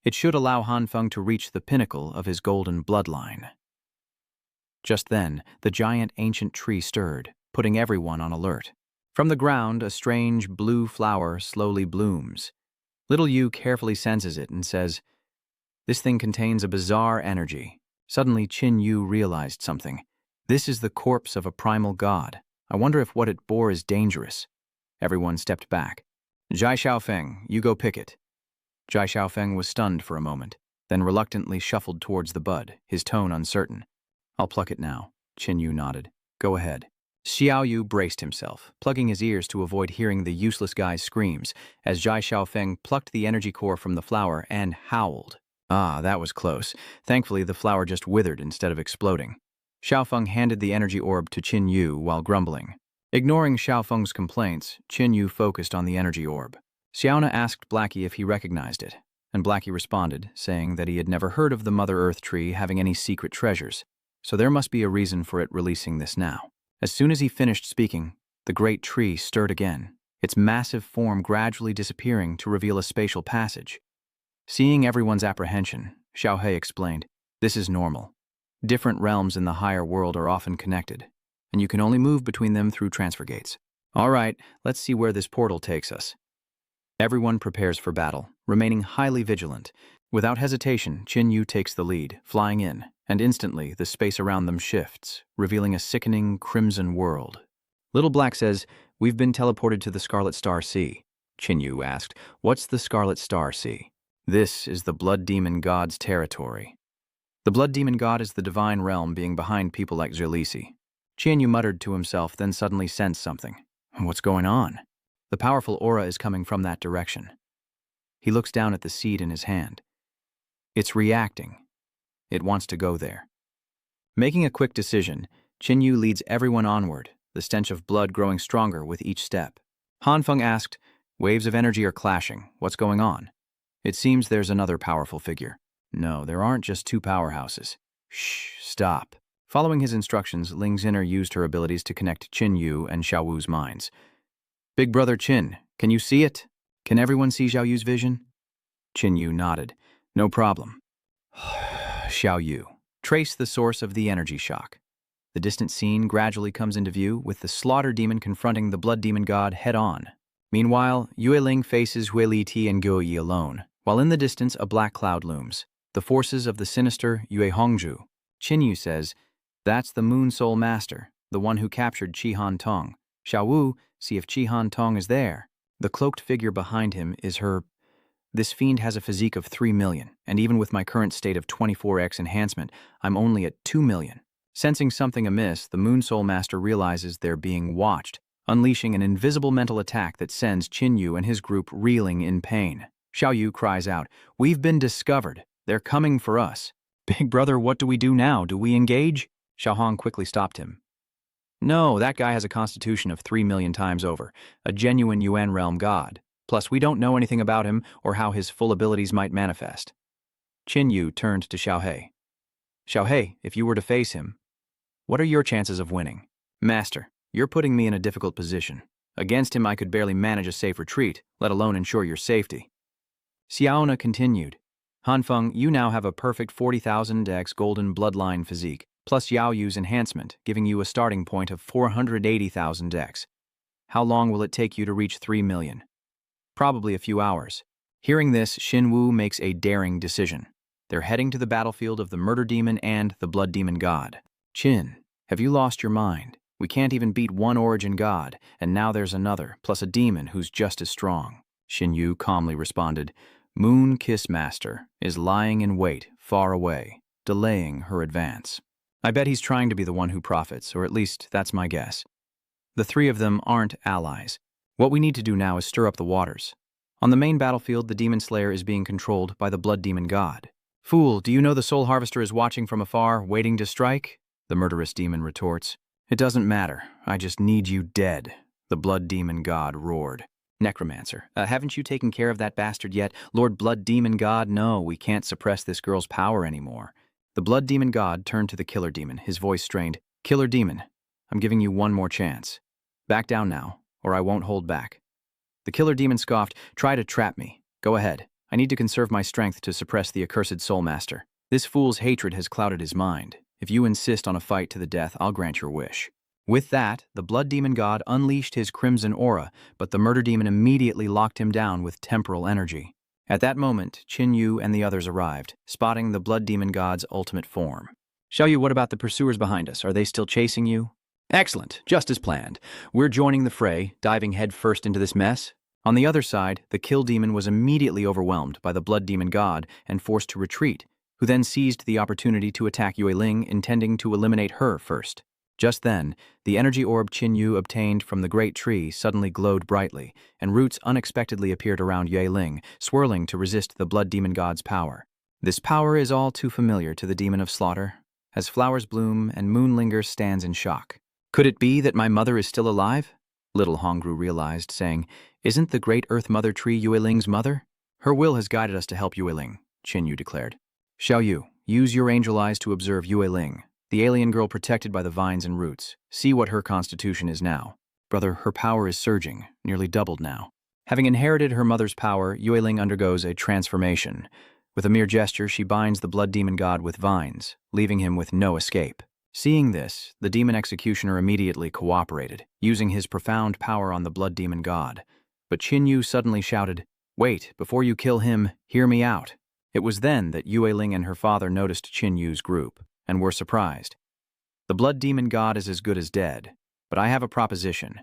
It should allow Han Feng to reach the pinnacle of his golden bloodline. Just then, the giant ancient tree stirred, putting everyone on alert. From the ground, a strange blue flower slowly blooms. Little Yu carefully senses it and says, This thing contains a bizarre energy. Suddenly, Qin Yu realized something. This is the corpse of a primal god. I wonder if what it bore is dangerous. Everyone stepped back. Jai Xiaofeng, you go pick it. Jai Xiaofeng was stunned for a moment. then reluctantly shuffled towards the bud, his tone uncertain. "I'll pluck it now," Qin Yu nodded. "Go ahead." Xiao Yu braced himself, plugging his ears to avoid hearing the useless guy's screams, as Zhai Xiaofeng plucked the energy core from the flower and howled. Ah, that was close. Thankfully, the flower just withered instead of exploding. Xiaofeng handed the energy orb to Qin Yu while grumbling. Ignoring Xiaofeng's complaints, Qin Yu focused on the energy orb. Xiaona asked Blackie if he recognized it, and Blackie responded, saying that he had never heard of the Mother Earth tree having any secret treasures, so there must be a reason for it releasing this now. As soon as he finished speaking, the great tree stirred again, its massive form gradually disappearing to reveal a spatial passage. Seeing everyone's apprehension, Xiaohei explained, "This is normal. Different realms in the higher world are often connected, and you can only move between them through transfer gates. All right, let's see where this portal takes us." Everyone prepares for battle, remaining highly vigilant. Without hesitation, Qin Yu takes the lead, flying in, and instantly the space around them shifts, revealing a sickening crimson world. Little Black says, "We've been teleported to the Scarlet Star Sea." Qin Yu asked, "What's the Scarlet Star Sea?" "This is the Blood Demon God's territory." The Blood Demon God is the divine realm being behind people like Zerlisi. Qin Yu muttered to himself, then suddenly sensed something. What's going on? The powerful aura is coming from that direction. He looks down at the seed in his hand. It's reacting. It wants to go there. Making a quick decision, Qin Yu leads everyone onward, the stench of blood growing stronger with each step. Hanfeng asked, "Waves of energy are clashing. What's going on?" "It seems there's another powerful figure." "No, there aren't just two powerhouses." "Shh, stop." Following his instructions, Ling Xiner used her abilities to connect Qin Yu and Xiao Wu's minds. "Big Brother Qin, can you see it? Can everyone see Xiao Yu's vision?" Qin Yu nodded. "No problem." Xiao Yu, trace the source of the energy shock. The distant scene gradually comes into view, with the slaughter demon confronting the blood demon god head-on. Meanwhile, Yue Ling faces Hui Li Ti and Guo Yi alone, while in the distance a black cloud looms, the forces of the sinister Yue Hongzhu. Qin Yu says, "That's the Moon Soul Master, the one who captured Chi Han Tong. Xiao Wu, see if Chi Han Tong is there." The cloaked figure behind him is her. This fiend has a physique of 3 million, and even with my current state of 24x enhancement, I'm only at 2 million. Sensing something amiss, the Moon Soul Master realizes they're being watched, unleashing an invisible mental attack that sends Qin Yu and his group reeling in pain. Xiao Yu cries out, "We've been discovered. They're coming for us." "Big brother, what do we do now? Do we engage?" Xiao Hong quickly stopped him. "No, that guy has a constitution of 3 million times over, a genuine Yuan realm god. Plus, we don't know anything about him or how his full abilities might manifest." Qin Yu turned to Xiaohei. "Xiaohei, if you were to face him, what are your chances of winning?" "Master, you're putting me in a difficult position. Against him I could barely manage a safe retreat, let alone ensure your safety." Xiaona continued, "Hanfeng, you now have a perfect 40,000x golden bloodline physique, plus Yao Yu's enhancement, giving you a starting point of 480,000x. How long will it take you to reach 3 million? Probably a few hours." Hearing this, Xin Wu makes a daring decision. They're heading to the battlefield of the murder demon and the blood demon god. "Qin, have you lost your mind? We can't even beat one origin god, and now there's another, plus a demon who's just as strong." Xin Yu calmly responded, "Moon Kiss Master is lying in wait far away, delaying her advance. I bet he's trying to be the one who profits, or at least that's my guess. The three of them aren't allies. What we need to do now is stir up the waters. On the main battlefield, the Demon Slayer is being controlled by the Blood Demon God." "Fool, do you know the Soul Harvester is watching from afar, waiting to strike?" the murderous demon retorts. "It doesn't matter. I just need you dead," the Blood Demon God roared. "Necromancer, haven't you taken care of that bastard yet? Lord Blood Demon God, no, we can't suppress this girl's power anymore." The Blood Demon God turned to the Killer Demon, his voice strained. "Killer Demon, I'm giving you one more chance. Back down now, or I won't hold back." The Killer Demon scoffed, "Try to trap me. Go ahead. I need to conserve my strength to suppress the accursed Soul Master. This fool's hatred has clouded his mind. If you insist on a fight to the death, I'll grant your wish." With that, the Blood Demon God unleashed his crimson aura, but the Murder Demon immediately locked him down with temporal energy. At that moment, Qin Yu and the others arrived, spotting the Blood Demon God's ultimate form. "Xiao Yu, what about the pursuers behind us? Are they still chasing you?" "Excellent, just as planned. We're joining the fray, diving head first into this mess. On the other side, the kill demon was immediately overwhelmed by the blood demon god and forced to retreat, who then seized the opportunity to attack Yue Ling, intending to eliminate her first. Just then, the energy orb Qin Yu obtained from the great tree suddenly glowed brightly, and roots unexpectedly appeared around Yue Ling, swirling to resist the blood demon god's power. This power is all too familiar to the demon of slaughter, as flowers bloom and Moonlinger stands in shock. Could it be that my mother is still alive? Little Hongru realized, saying, "Isn't the great Earth Mother Tree Yue Ling's mother?" "Her will has guided us to help Yue Ling," Qin Yu declared. "Xiao Yu, use your angel eyes to observe Yue Ling, the alien girl protected by the vines and roots. See what her constitution is now. Brother, her power is surging, nearly doubled now." Having inherited her mother's power, Yue Ling undergoes a transformation. With a mere gesture, she binds the blood demon god with vines, leaving him with no escape. Seeing this, the demon executioner immediately cooperated, using his profound power on the blood demon god. But Qin Yu suddenly shouted, "Wait, before you kill him, hear me out." It was then that Yue Ling and her father noticed Qin Yu's group, and were surprised. "The blood demon god is as good as dead, but I have a proposition.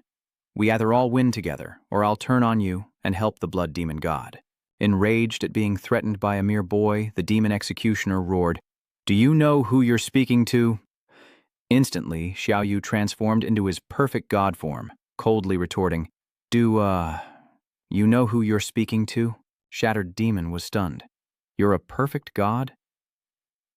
We either all win together, or I'll turn on you and help the blood demon god." Enraged at being threatened by a mere boy, the demon executioner roared, "Do you know who you're speaking to?" Instantly, Xiao Yu transformed into his perfect god form, coldly retorting, "Do, you know who you're speaking to?" Shattered Demon was stunned. "You're a perfect god?"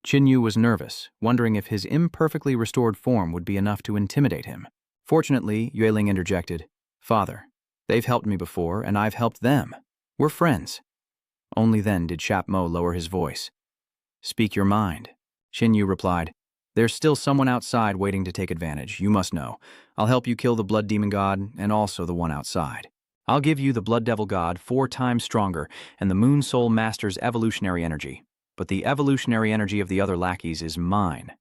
Qin Yu was nervous, wondering if his imperfectly restored form would be enough to intimidate him. Fortunately, Yue Ling interjected, "Father, they've helped me before, and I've helped them. We're friends." Only then did Shap Mo lower his voice. "Speak your mind." Qin Yu replied, "There's still someone outside waiting to take advantage, you must know. I'll help you kill the blood demon god, and also the one outside. I'll give you the blood devil god 4 times stronger, and the moon soul master's evolutionary energy. But the evolutionary energy of the other lackeys is mine.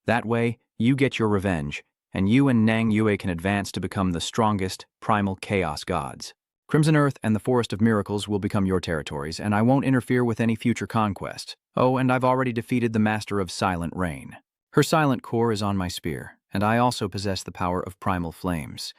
That way, you get your revenge, and you and Nang Yue can advance to become the strongest primal chaos gods. Crimson Earth and the Forest of Miracles will become your territories, and I won't interfere with any future conquests. Oh, and I've already defeated the Master of Silent Rain. Her silent core is on my spear, and I also possess the power of primal flames.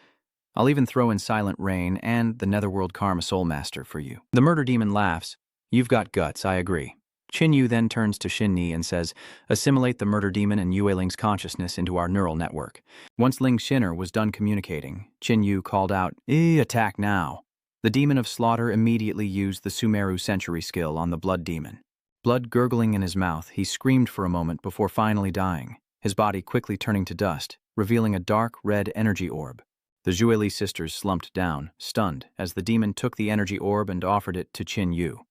I'll even throw in Silent Rain and the Netherworld Karma Soul Master for you." The murder demon laughs. "You've got guts, I agree." Qin Yu then turns to Shin Ni and says, "Assimilate the murder demon and Yue Ling's consciousness into our neural network." Once Ling Shinner was done communicating, Qin Yu called out, "Attack now." The demon of slaughter immediately used the Sumeru Century skill on the blood demon. Blood gurgling in his mouth, he screamed for a moment before finally dying, his body quickly turning to dust, revealing a dark red energy orb. The Zhuili sisters slumped down, stunned, as the demon took the energy orb and offered it to Qin Yu.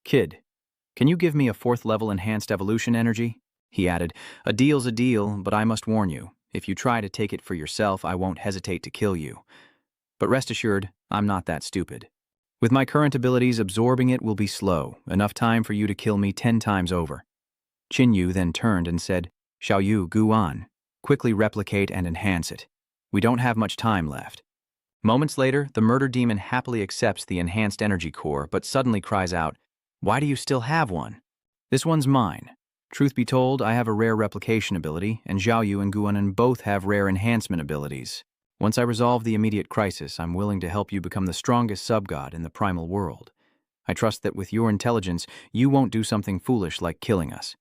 "Kid, can you give me a 4th-level enhanced evolution energy?" He added, "A deal's a deal, but I must warn you, if you try to take it for yourself, I won't hesitate to kill you. But rest assured, I'm not that stupid. With my current abilities, absorbing it will be slow, enough time for you to kill me 10 times over." Qin Yu then turned and said, "Xiao Yu, gu on. Quickly replicate and enhance it. We don't have much time left." Moments later, the murder demon happily accepts the enhanced energy core, but suddenly cries out, "Why do you still have one?" "This one's mine. Truth be told, I have a rare replication ability, and Xiao Yu and Guanan both have rare enhancement abilities. Once I resolve the immediate crisis, I'm willing to help you become the strongest sub-god in the primal world. I trust that with your intelligence, you won't do something foolish like killing us."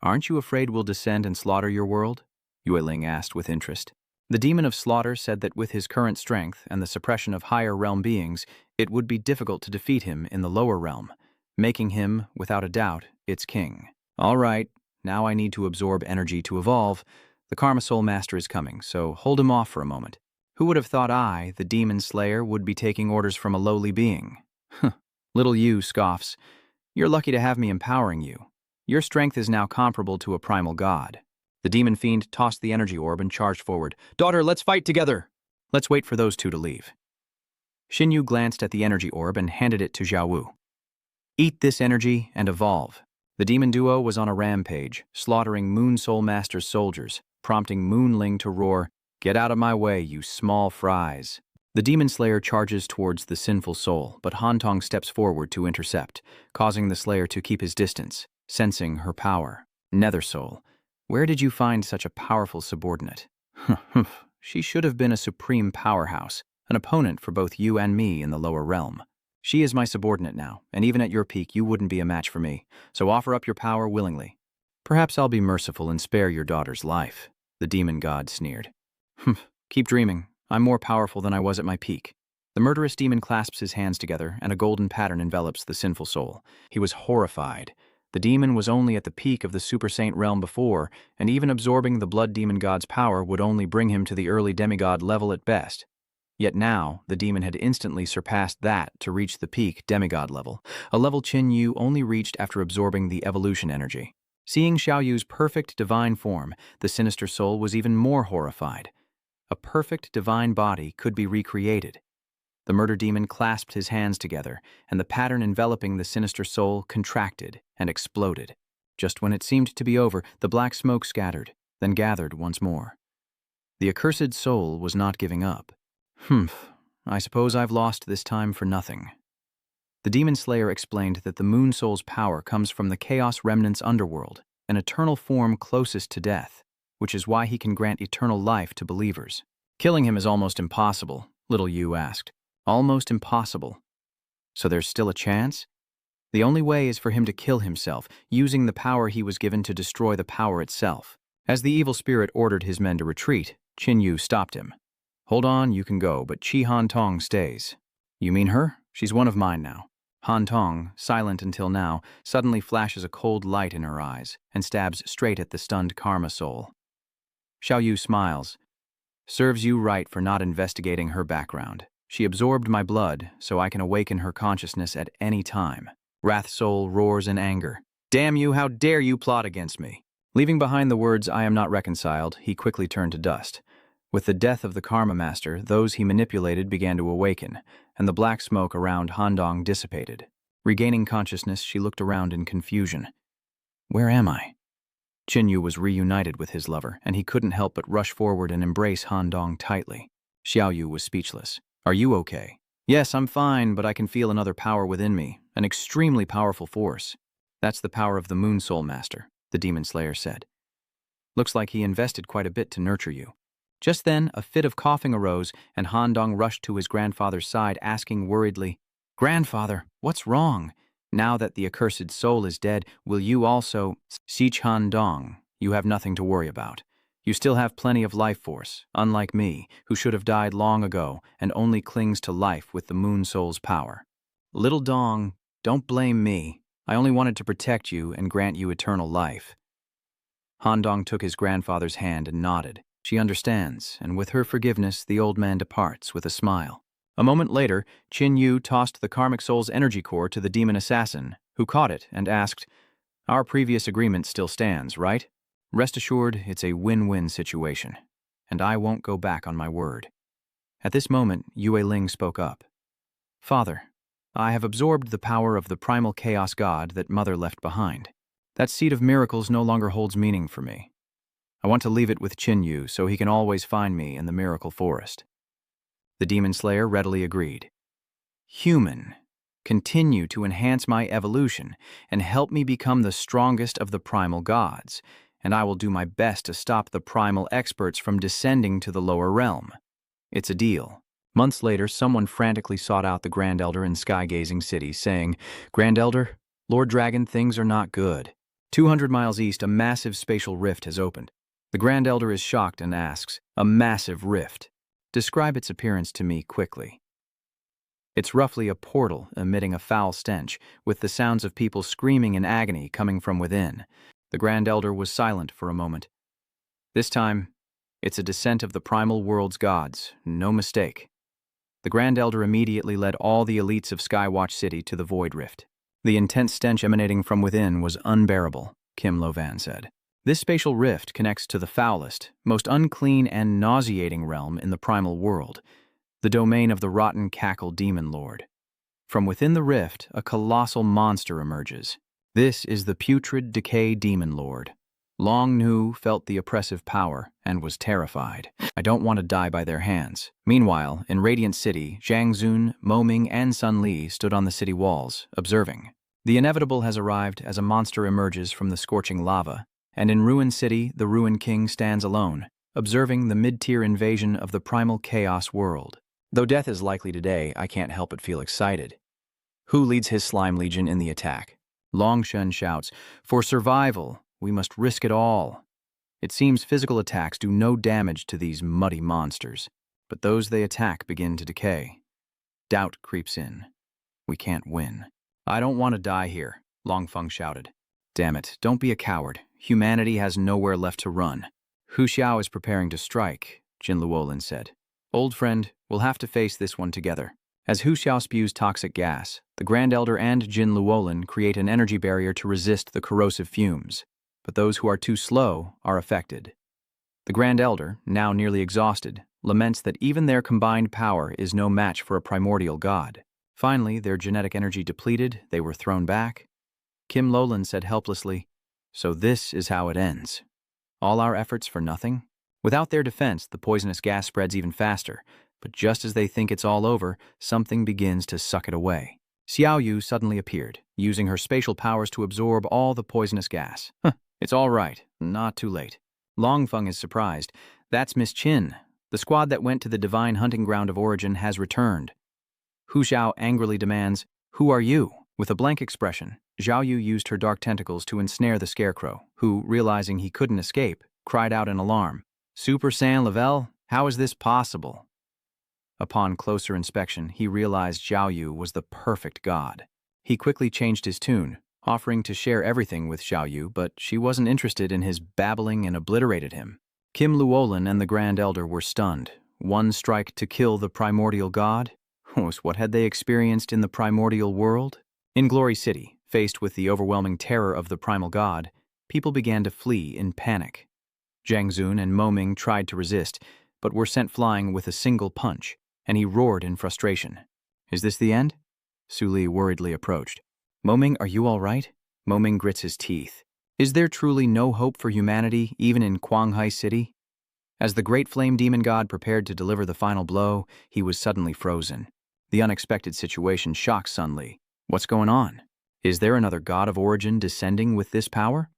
"Aren't you afraid we'll descend and slaughter your world?" Yue Ling asked with interest. The demon of slaughter said that with his current strength and the suppression of higher realm beings, it would be difficult to defeat him in the lower realm, making him, without a doubt, its king. "All right, now I need to absorb energy to evolve. The Karma Soul Master is coming, so hold him off for a moment. Who would have thought I, the Demon Slayer, would be taking orders from a lowly being?" Little Yu scoffs, "You're lucky to have me empowering you. Your strength is now comparable to a primal god." The demon fiend tossed the energy orb and charged forward. "Daughter, let's fight together!" "Let's wait for those two to leave." Xin Yu glanced at the energy orb and handed it to Zhao Wu. "Eat this energy and evolve." The demon duo was on a rampage, slaughtering Moon Soul Master's soldiers, prompting Moonling to roar, "Get out of my way, you small fries." The demon slayer charges towards the sinful soul, but Hantong steps forward to intercept, causing the slayer to keep his distance, sensing her power. "Nether soul, where did you find such a powerful subordinate?" "She should have been a supreme powerhouse. an opponent for both you and me in the lower realm. She is my subordinate now, and even at your peak you wouldn't be a match for me, so offer up your power willingly. Perhaps I'll be merciful and spare your daughter's life, the demon god sneered. Keep dreaming. I'm more powerful than I was at my peak. The murderous demon clasps his hands together, and a golden pattern envelops the sinful soul. He was horrified. The demon was only at the peak of the super saint realm before, and even absorbing the blood demon god's power would only bring him to the early demigod level at best. Yet now, the demon had instantly surpassed that to reach the peak demigod level, a level Qin Yu only reached after absorbing the evolution energy. Seeing Xiao Yu's perfect divine form, the sinister soul was even more horrified. A perfect divine body could be recreated. The murder demon clasped his hands together, and the pattern enveloping the sinister soul contracted and exploded. Just when it seemed to be over, the black smoke scattered, then gathered once more. The accursed soul was not giving up. I suppose I've lost this time for nothing. The demon slayer explained that the moon soul's power comes from the chaos remnant's underworld, an eternal form closest to death, which is why he can grant eternal life to believers. Killing him is almost impossible, little Yu asked. Almost impossible. So there's still a chance? The only way is for him to kill himself, using the power he was given to destroy the power itself. As the evil spirit ordered his men to retreat, Qin Yu stopped him. Hold on, you can go, but Qi Han Tong stays. You mean her? She's one of mine now. Han Tong, silent until now, suddenly flashes a cold light in her eyes and stabs straight at the stunned karma soul. Xiao Yu smiles. Serves you right for not investigating her background. She absorbed my blood, so I can awaken her consciousness at any time. Wrath Soul roars in anger. Damn you, how dare you plot against me? Leaving behind the words, I am not reconciled, he quickly turned to dust. With the death of the Karma Master, those he manipulated began to awaken, and the black smoke around Handong dissipated. Regaining consciousness, she looked around in confusion. Where am I? Qin Yu was reunited with his lover, and he couldn't help but rush forward and embrace Handong tightly. Xiao Yu was speechless. Are you okay? Yes, I'm fine, but I can feel another power within me, an extremely powerful force. That's the power of the Moon Soul Master, the Demon Slayer said. Looks like he invested quite a bit to nurture you. Just then, a fit of coughing arose, and Handong rushed to his grandfather's side, asking worriedly, Grandfather, what's wrong? Now that the accursed soul is dead, will you also... Sich Handong, you have nothing to worry about. You still have plenty of life force, unlike me, who should have died long ago and only clings to life with the Moon Soul's power. Little Dong, don't blame me. I only wanted to protect you and grant you eternal life. Handong took his grandfather's hand and nodded. She understands, and with her forgiveness, the old man departs with a smile. A moment later, Qin Yu tossed the karmic soul's energy core to the demon assassin, who caught it and asked, Our previous agreement still stands, right? Rest assured, it's a win-win situation, and I won't go back on my word. At this moment, Yue Ling spoke up. Father, I have absorbed the power of the primal chaos god that Mother left behind. That seed of miracles no longer holds meaning for me. I want to leave it with Qin Yu so he can always find me in the miracle forest. The demon slayer readily agreed. Human, continue to enhance my evolution and help me become the strongest of the primal gods, and I will do my best to stop the primal experts from descending to the lower realm. It's a deal. Months later, someone frantically sought out the Grand Elder in Sky-Gazing City, saying, Grand Elder, Lord Dragon, things are not good. 200 miles east, a massive spatial rift has opened. The Grand Elder is shocked and asks, a massive rift. Describe its appearance to me quickly. It's roughly a portal emitting a foul stench, with the sounds of people screaming in agony coming from within. The Grand Elder was silent for a moment. This time, it's a descent of the primal world's gods, no mistake. The Grand Elder immediately led all the elites of Skywatch City to the Void Rift. The intense stench emanating from within was unbearable, Kim Lovan said. This spatial rift connects to the foulest, most unclean and nauseating realm in the primal world, the domain of the rotten cackle demon lord. From within the rift, a colossal monster emerges. This is the putrid decay demon lord. Long Nu felt the oppressive power and was terrified. I don't want to die by their hands. Meanwhile, in Radiant City, Zhang Zun, Mo Ming, and Sun Li stood on the city walls, observing. The inevitable has arrived as a monster emerges from the scorching lava, and in Ruin City, the Ruin King stands alone, observing the mid-tier invasion of the primal chaos world. Though death is likely today, I can't help but feel excited. Who leads his slime legion in the attack? Longshan shouts, "For survival, we must risk it all." It seems physical attacks do no damage to these muddy monsters, but those they attack begin to decay. Doubt creeps in. We can't win. "I don't want to die here," Longfeng shouted. "Damn it, don't be a coward. Humanity has nowhere left to run." "Hu Xiao is preparing to strike," Jin Luolin said. "Old friend, we'll have to face this one together." As Hu Xiao spews toxic gas, the Grand Elder and Jin Luolin create an energy barrier to resist the corrosive fumes, but those who are too slow are affected. The Grand Elder, now nearly exhausted, laments that even their combined power is no match for a primordial god. Finally, their genetic energy depleted, they were thrown back. Kim Lolin said helplessly, "So this is how it ends. All our efforts for nothing?" Without their defense, the poisonous gas spreads even faster, but just as they think it's all over, something begins to suck it away. Xiao Yu suddenly appeared, using her spatial powers to absorb all the poisonous gas. It's all right, not too late. Longfeng is surprised. "That's Miss Qin. The squad that went to the divine hunting ground of origin has returned." Hu Xiao angrily demands, "Who are you?" With a blank expression, Xiao Yu used her dark tentacles to ensnare the scarecrow, who, realizing he couldn't escape, cried out in alarm, "Super Saiyan Lavelle? How is this possible?" Upon closer inspection, he realized Xiao Yu was the perfect god. He quickly changed his tune, offering to share everything with Xiao Yu, but she wasn't interested in his babbling and obliterated him. Kim Luolin and the Grand Elder were stunned. One strike to kill the primordial god? What had they experienced in the primordial world? In Glory City, faced with the overwhelming terror of the primal god, people began to flee in panic. Jiang Zun and Mo Ming tried to resist, but were sent flying with a single punch, and he roared in frustration. "Is this the end?" Su Li worriedly approached. "Mo Ming, are you all right?" Mo Ming grits his teeth. "Is there truly no hope for humanity, even in Quanghai City?" As the great flame demon god prepared to deliver the final blow, he was suddenly frozen. The unexpected situation shocked Sun Li. What's going on? Is there another god of origin descending with this power?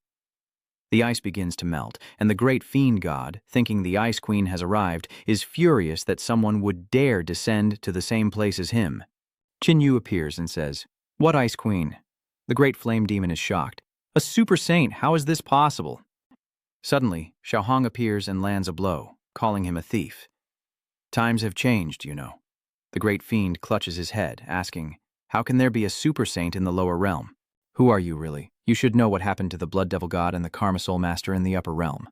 The ice begins to melt, and the great fiend god, thinking the Ice Queen has arrived, is furious that someone would dare descend to the same place as him. Qin Yu appears and says, "What Ice Queen?" The great flame demon is shocked. "A super saint, how is this possible?" Suddenly, Xiaohong appears and lands a blow, calling him a thief. "Times have changed, you know." The great fiend clutches his head, asking, "How can there be a super saint in the lower realm? Who are you, really? You should know what happened to the Blood Devil God and the Karma Soul Master in the upper realm."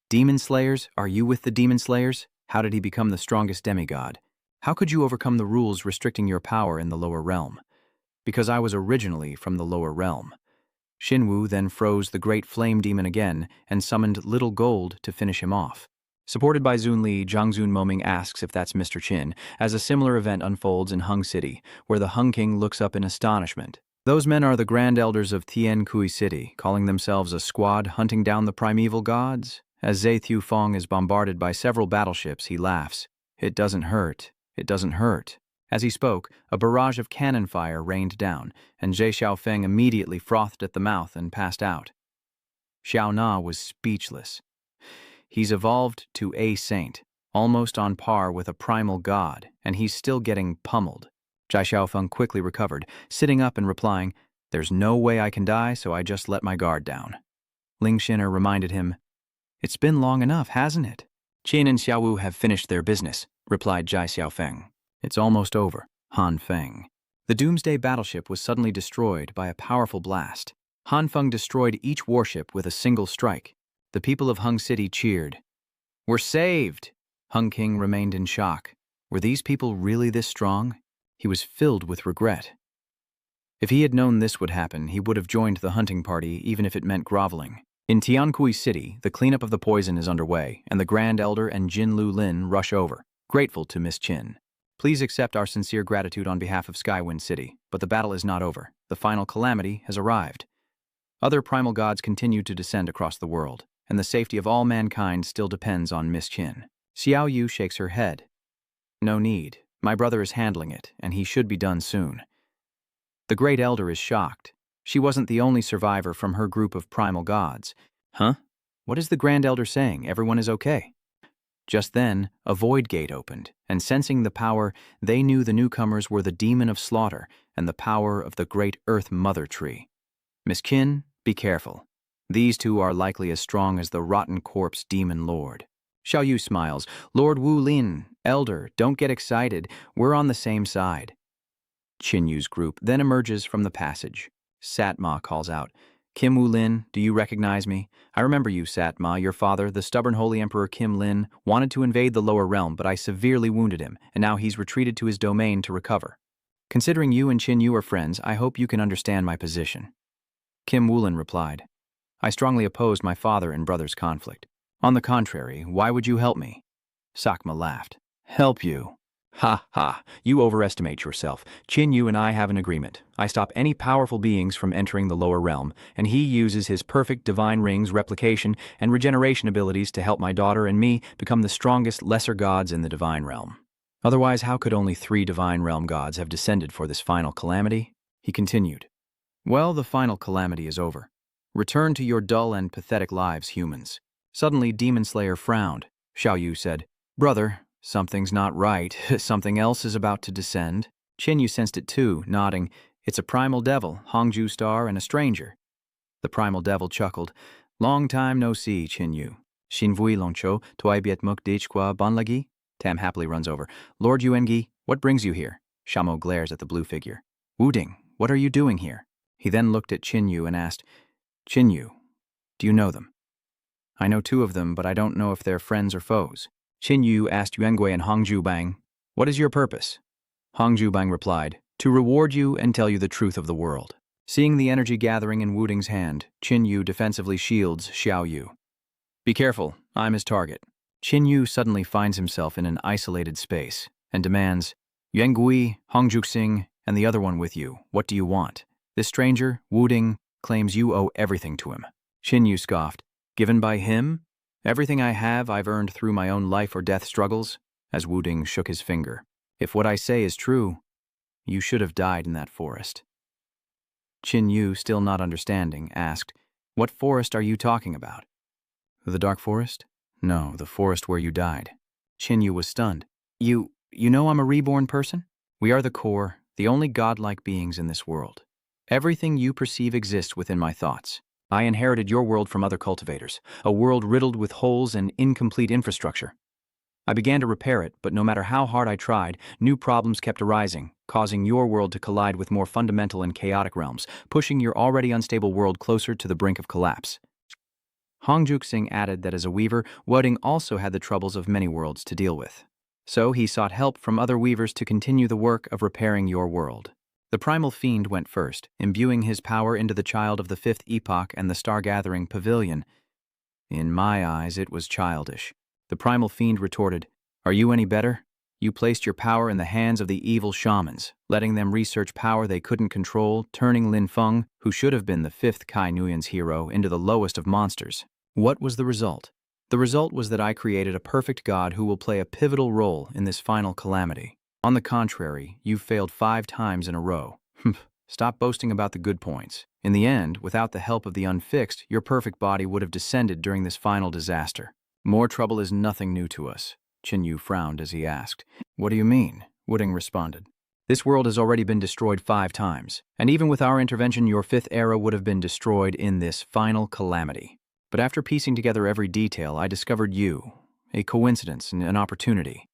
"Demon Slayers? Are you with the Demon Slayers? How did he become the strongest demigod? How could you overcome the rules restricting your power in the lower realm?" "Because I was originally from the lower realm." Xinwu then froze the great flame demon again and summoned Little Gold to finish him off. Supported by Zun Li, Zhangzun Moming asks if that's Mr. Qin, as a similar event unfolds in Hung City, where the Hung King looks up in astonishment. Those men are the Grand Elders of Tien Kui City, calling themselves a squad hunting down the primeval gods? As Zhe Thiu Fong is bombarded by several battleships, he laughs. "It doesn't hurt. It doesn't hurt." As he spoke, a barrage of cannon fire rained down, and Zhe Xiaofeng immediately frothed at the mouth and passed out. Xiao Na was speechless. He's evolved to a saint, almost on par with a primal god, and he's still getting pummeled. Zhai Xiaofeng quickly recovered, sitting up and replying, "There's no way I can die, so I just let my guard down." Ling Xiner reminded him, "It's been long enough, hasn't it?" "Qin and Xiaowu have finished their business," replied Zhai Xiaofeng. "It's almost over." Han Feng. The Doomsday battleship was suddenly destroyed by a powerful blast. Han Feng destroyed each warship with a single strike. The people of Hung City cheered. "We're saved!" Hung King remained in shock. Were these people really this strong? He was filled with regret. If he had known this would happen, he would have joined the hunting party, even if it meant groveling. In Tiankui City, the cleanup of the poison is underway, and the Grand Elder and Jin Lu Lin rush over, grateful to Miss Qin. "Please accept our sincere gratitude on behalf of Skywind City, but the battle is not over. The final calamity has arrived." Other primal gods continue to descend across the world, and the safety of all mankind still depends on Miss Qin. Xiao Yu shakes her head. "No need. My brother is handling it, and he should be done soon." The Great Elder is shocked. She wasn't the only survivor from her group of primal gods. "Huh? What is the Grand Elder saying? Everyone is okay?" Just then, a void gate opened, and sensing the power, they knew the newcomers were the demon of slaughter and the power of the great Earth Mother Tree. Miss Qin, be careful. These two are likely as strong as the rotten corpse demon lord. Xiao Yu smiles. Lord Wu Lin, Elder, don't get excited. We're on the same side. Qin Yu's group then emerges from the passage. Satma calls out, Kim Wu Lin, do you recognize me? I remember you, Satma. Your father, the stubborn Holy Emperor Kim Lin, wanted to invade the lower realm, but I severely wounded him, and now he's retreated to his domain to recover. Considering you and Qin Yu are friends, I hope you can understand my position. Kim Wulin replied, I strongly opposed my father and brother's conflict. On the contrary, why would you help me? Sakma laughed. Help you? Ha ha, you overestimate yourself. Qin Yu and I have an agreement. I stop any powerful beings from entering the lower realm, and he uses his perfect divine rings, replication, and regeneration abilities to help my daughter and me become the strongest lesser gods in the divine realm. Otherwise, how could only 3 divine realm gods have descended for this final calamity? He continued. Well, the final calamity is over. Return to your dull and pathetic lives, humans. Suddenly, Demon Slayer frowned. Xiao Yu said, Brother, something's not right. Something else is about to descend. Qin Yu sensed it too, nodding. It's a primal devil, Hongju Star, and a stranger. The primal devil chuckled. Long time no see, Qin Yu. Shinvui Longcho, Tuai Biet Muk Dichqua Banlagi? Tam happily runs over. Lord Yuengi, what brings you here? Shamo glares at the blue figure. Wuding, what are you doing here? He then looked at Qin Yu and asked, Qin Yu, do you know them? I know 2 of them, but I don't know if they're friends or foes. Qin Yu asked Yuengui and Hongju Bang, what is your purpose? Hongju Bang replied, to reward you and tell you the truth of the world. Seeing the energy gathering in Wuding's hand, Qin Yu defensively shields Xiao Yu. Be careful, I'm his target. Qin Yu suddenly finds himself in an isolated space and demands, Yuengui, Hongjuxing, and the other one with you, what do you want? This stranger, Wuding, claims you owe everything to him. Qin Yu scoffed. Given by him? Everything I have I've earned through my own life or death struggles? As Wuding shook his finger. If what I say is true, you should have died in that forest. Qin Yu, still not understanding, asked, What forest are you talking about? The Dark Forest? No, the forest where you died. Qin Yu was stunned. You know I'm a reborn person? We are the core, the only godlike beings in this world. Everything you perceive exists within my thoughts. I inherited your world from other cultivators, a world riddled with holes and incomplete infrastructure. I began to repair it, but no matter how hard I tried, new problems kept arising, causing your world to collide with more fundamental and chaotic realms, pushing your already unstable world closer to the brink of collapse. Hongjuk Singh added that as a weaver, Wuding also had the troubles of many worlds to deal with. So he sought help from other weavers to continue the work of repairing your world. The primal fiend went first, imbuing his power into the child of the 5th epoch and the star-gathering pavilion. In my eyes, it was childish. The primal fiend retorted, Are you any better? You placed your power in the hands of the evil shamans, letting them research power they couldn't control, turning Lin Feng, who should have been the 5th Kai Nuyan's hero, into the lowest of monsters. What was the result? The result was that I created a perfect god who will play a pivotal role in this final calamity. On the contrary, you've failed 5 times in a row. Stop boasting about the good points. In the end, without the help of the unfixed, your perfect body would have descended during this final disaster. More trouble is nothing new to us. Qin Yu frowned as he asked. What do you mean? Wuding responded. This world has already been destroyed 5 times, and even with our intervention, your 5th era would have been destroyed in this final calamity. But after piecing together every detail, I discovered you, a coincidence and an opportunity.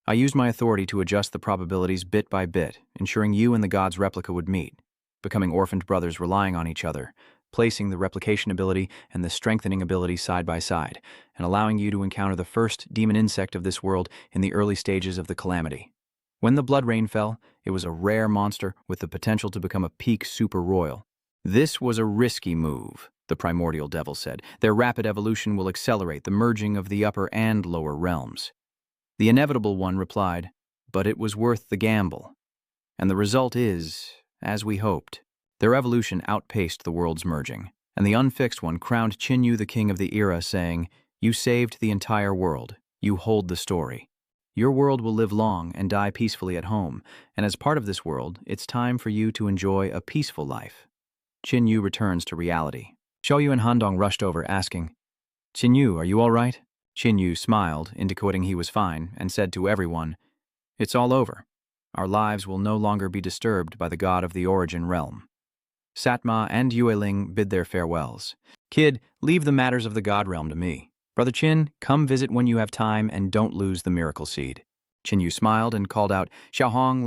I used my authority to adjust the probabilities bit by bit, ensuring you and the god's replica would meet, becoming orphaned brothers relying on each other, placing the replication ability and the strengthening ability side by side, and allowing you to encounter the first demon insect of this world in the early stages of the calamity. When the blood rain fell, it was a rare monster with the potential to become a peak super royal. This was a risky move, the primordial devil said. Their rapid evolution will accelerate the merging of the upper and lower realms. The inevitable one replied, but it was worth the gamble. And the result is, as we hoped. Their evolution outpaced the world's merging, and the unfixed one crowned Qin Yu the king of the era, saying, You saved the entire world. You hold the story. Your world will live long and die peacefully at home, and as part of this world, it's time for you to enjoy a peaceful life. Qin Yu returns to reality. Xiao Yu and Han Dong rushed over, asking, Qin Yu, are you all right? Qin smiled, indicating he was fine, and said to everyone, "It's all over. Our lives will no longer be disturbed by the god of the origin realm." Satma and Yueling bid their farewells. "Kid, leave the matters of the god realm to me. Brother Qin, come visit when you have time and don't lose the miracle seed." Qin smiled and called out, "Xiaohong,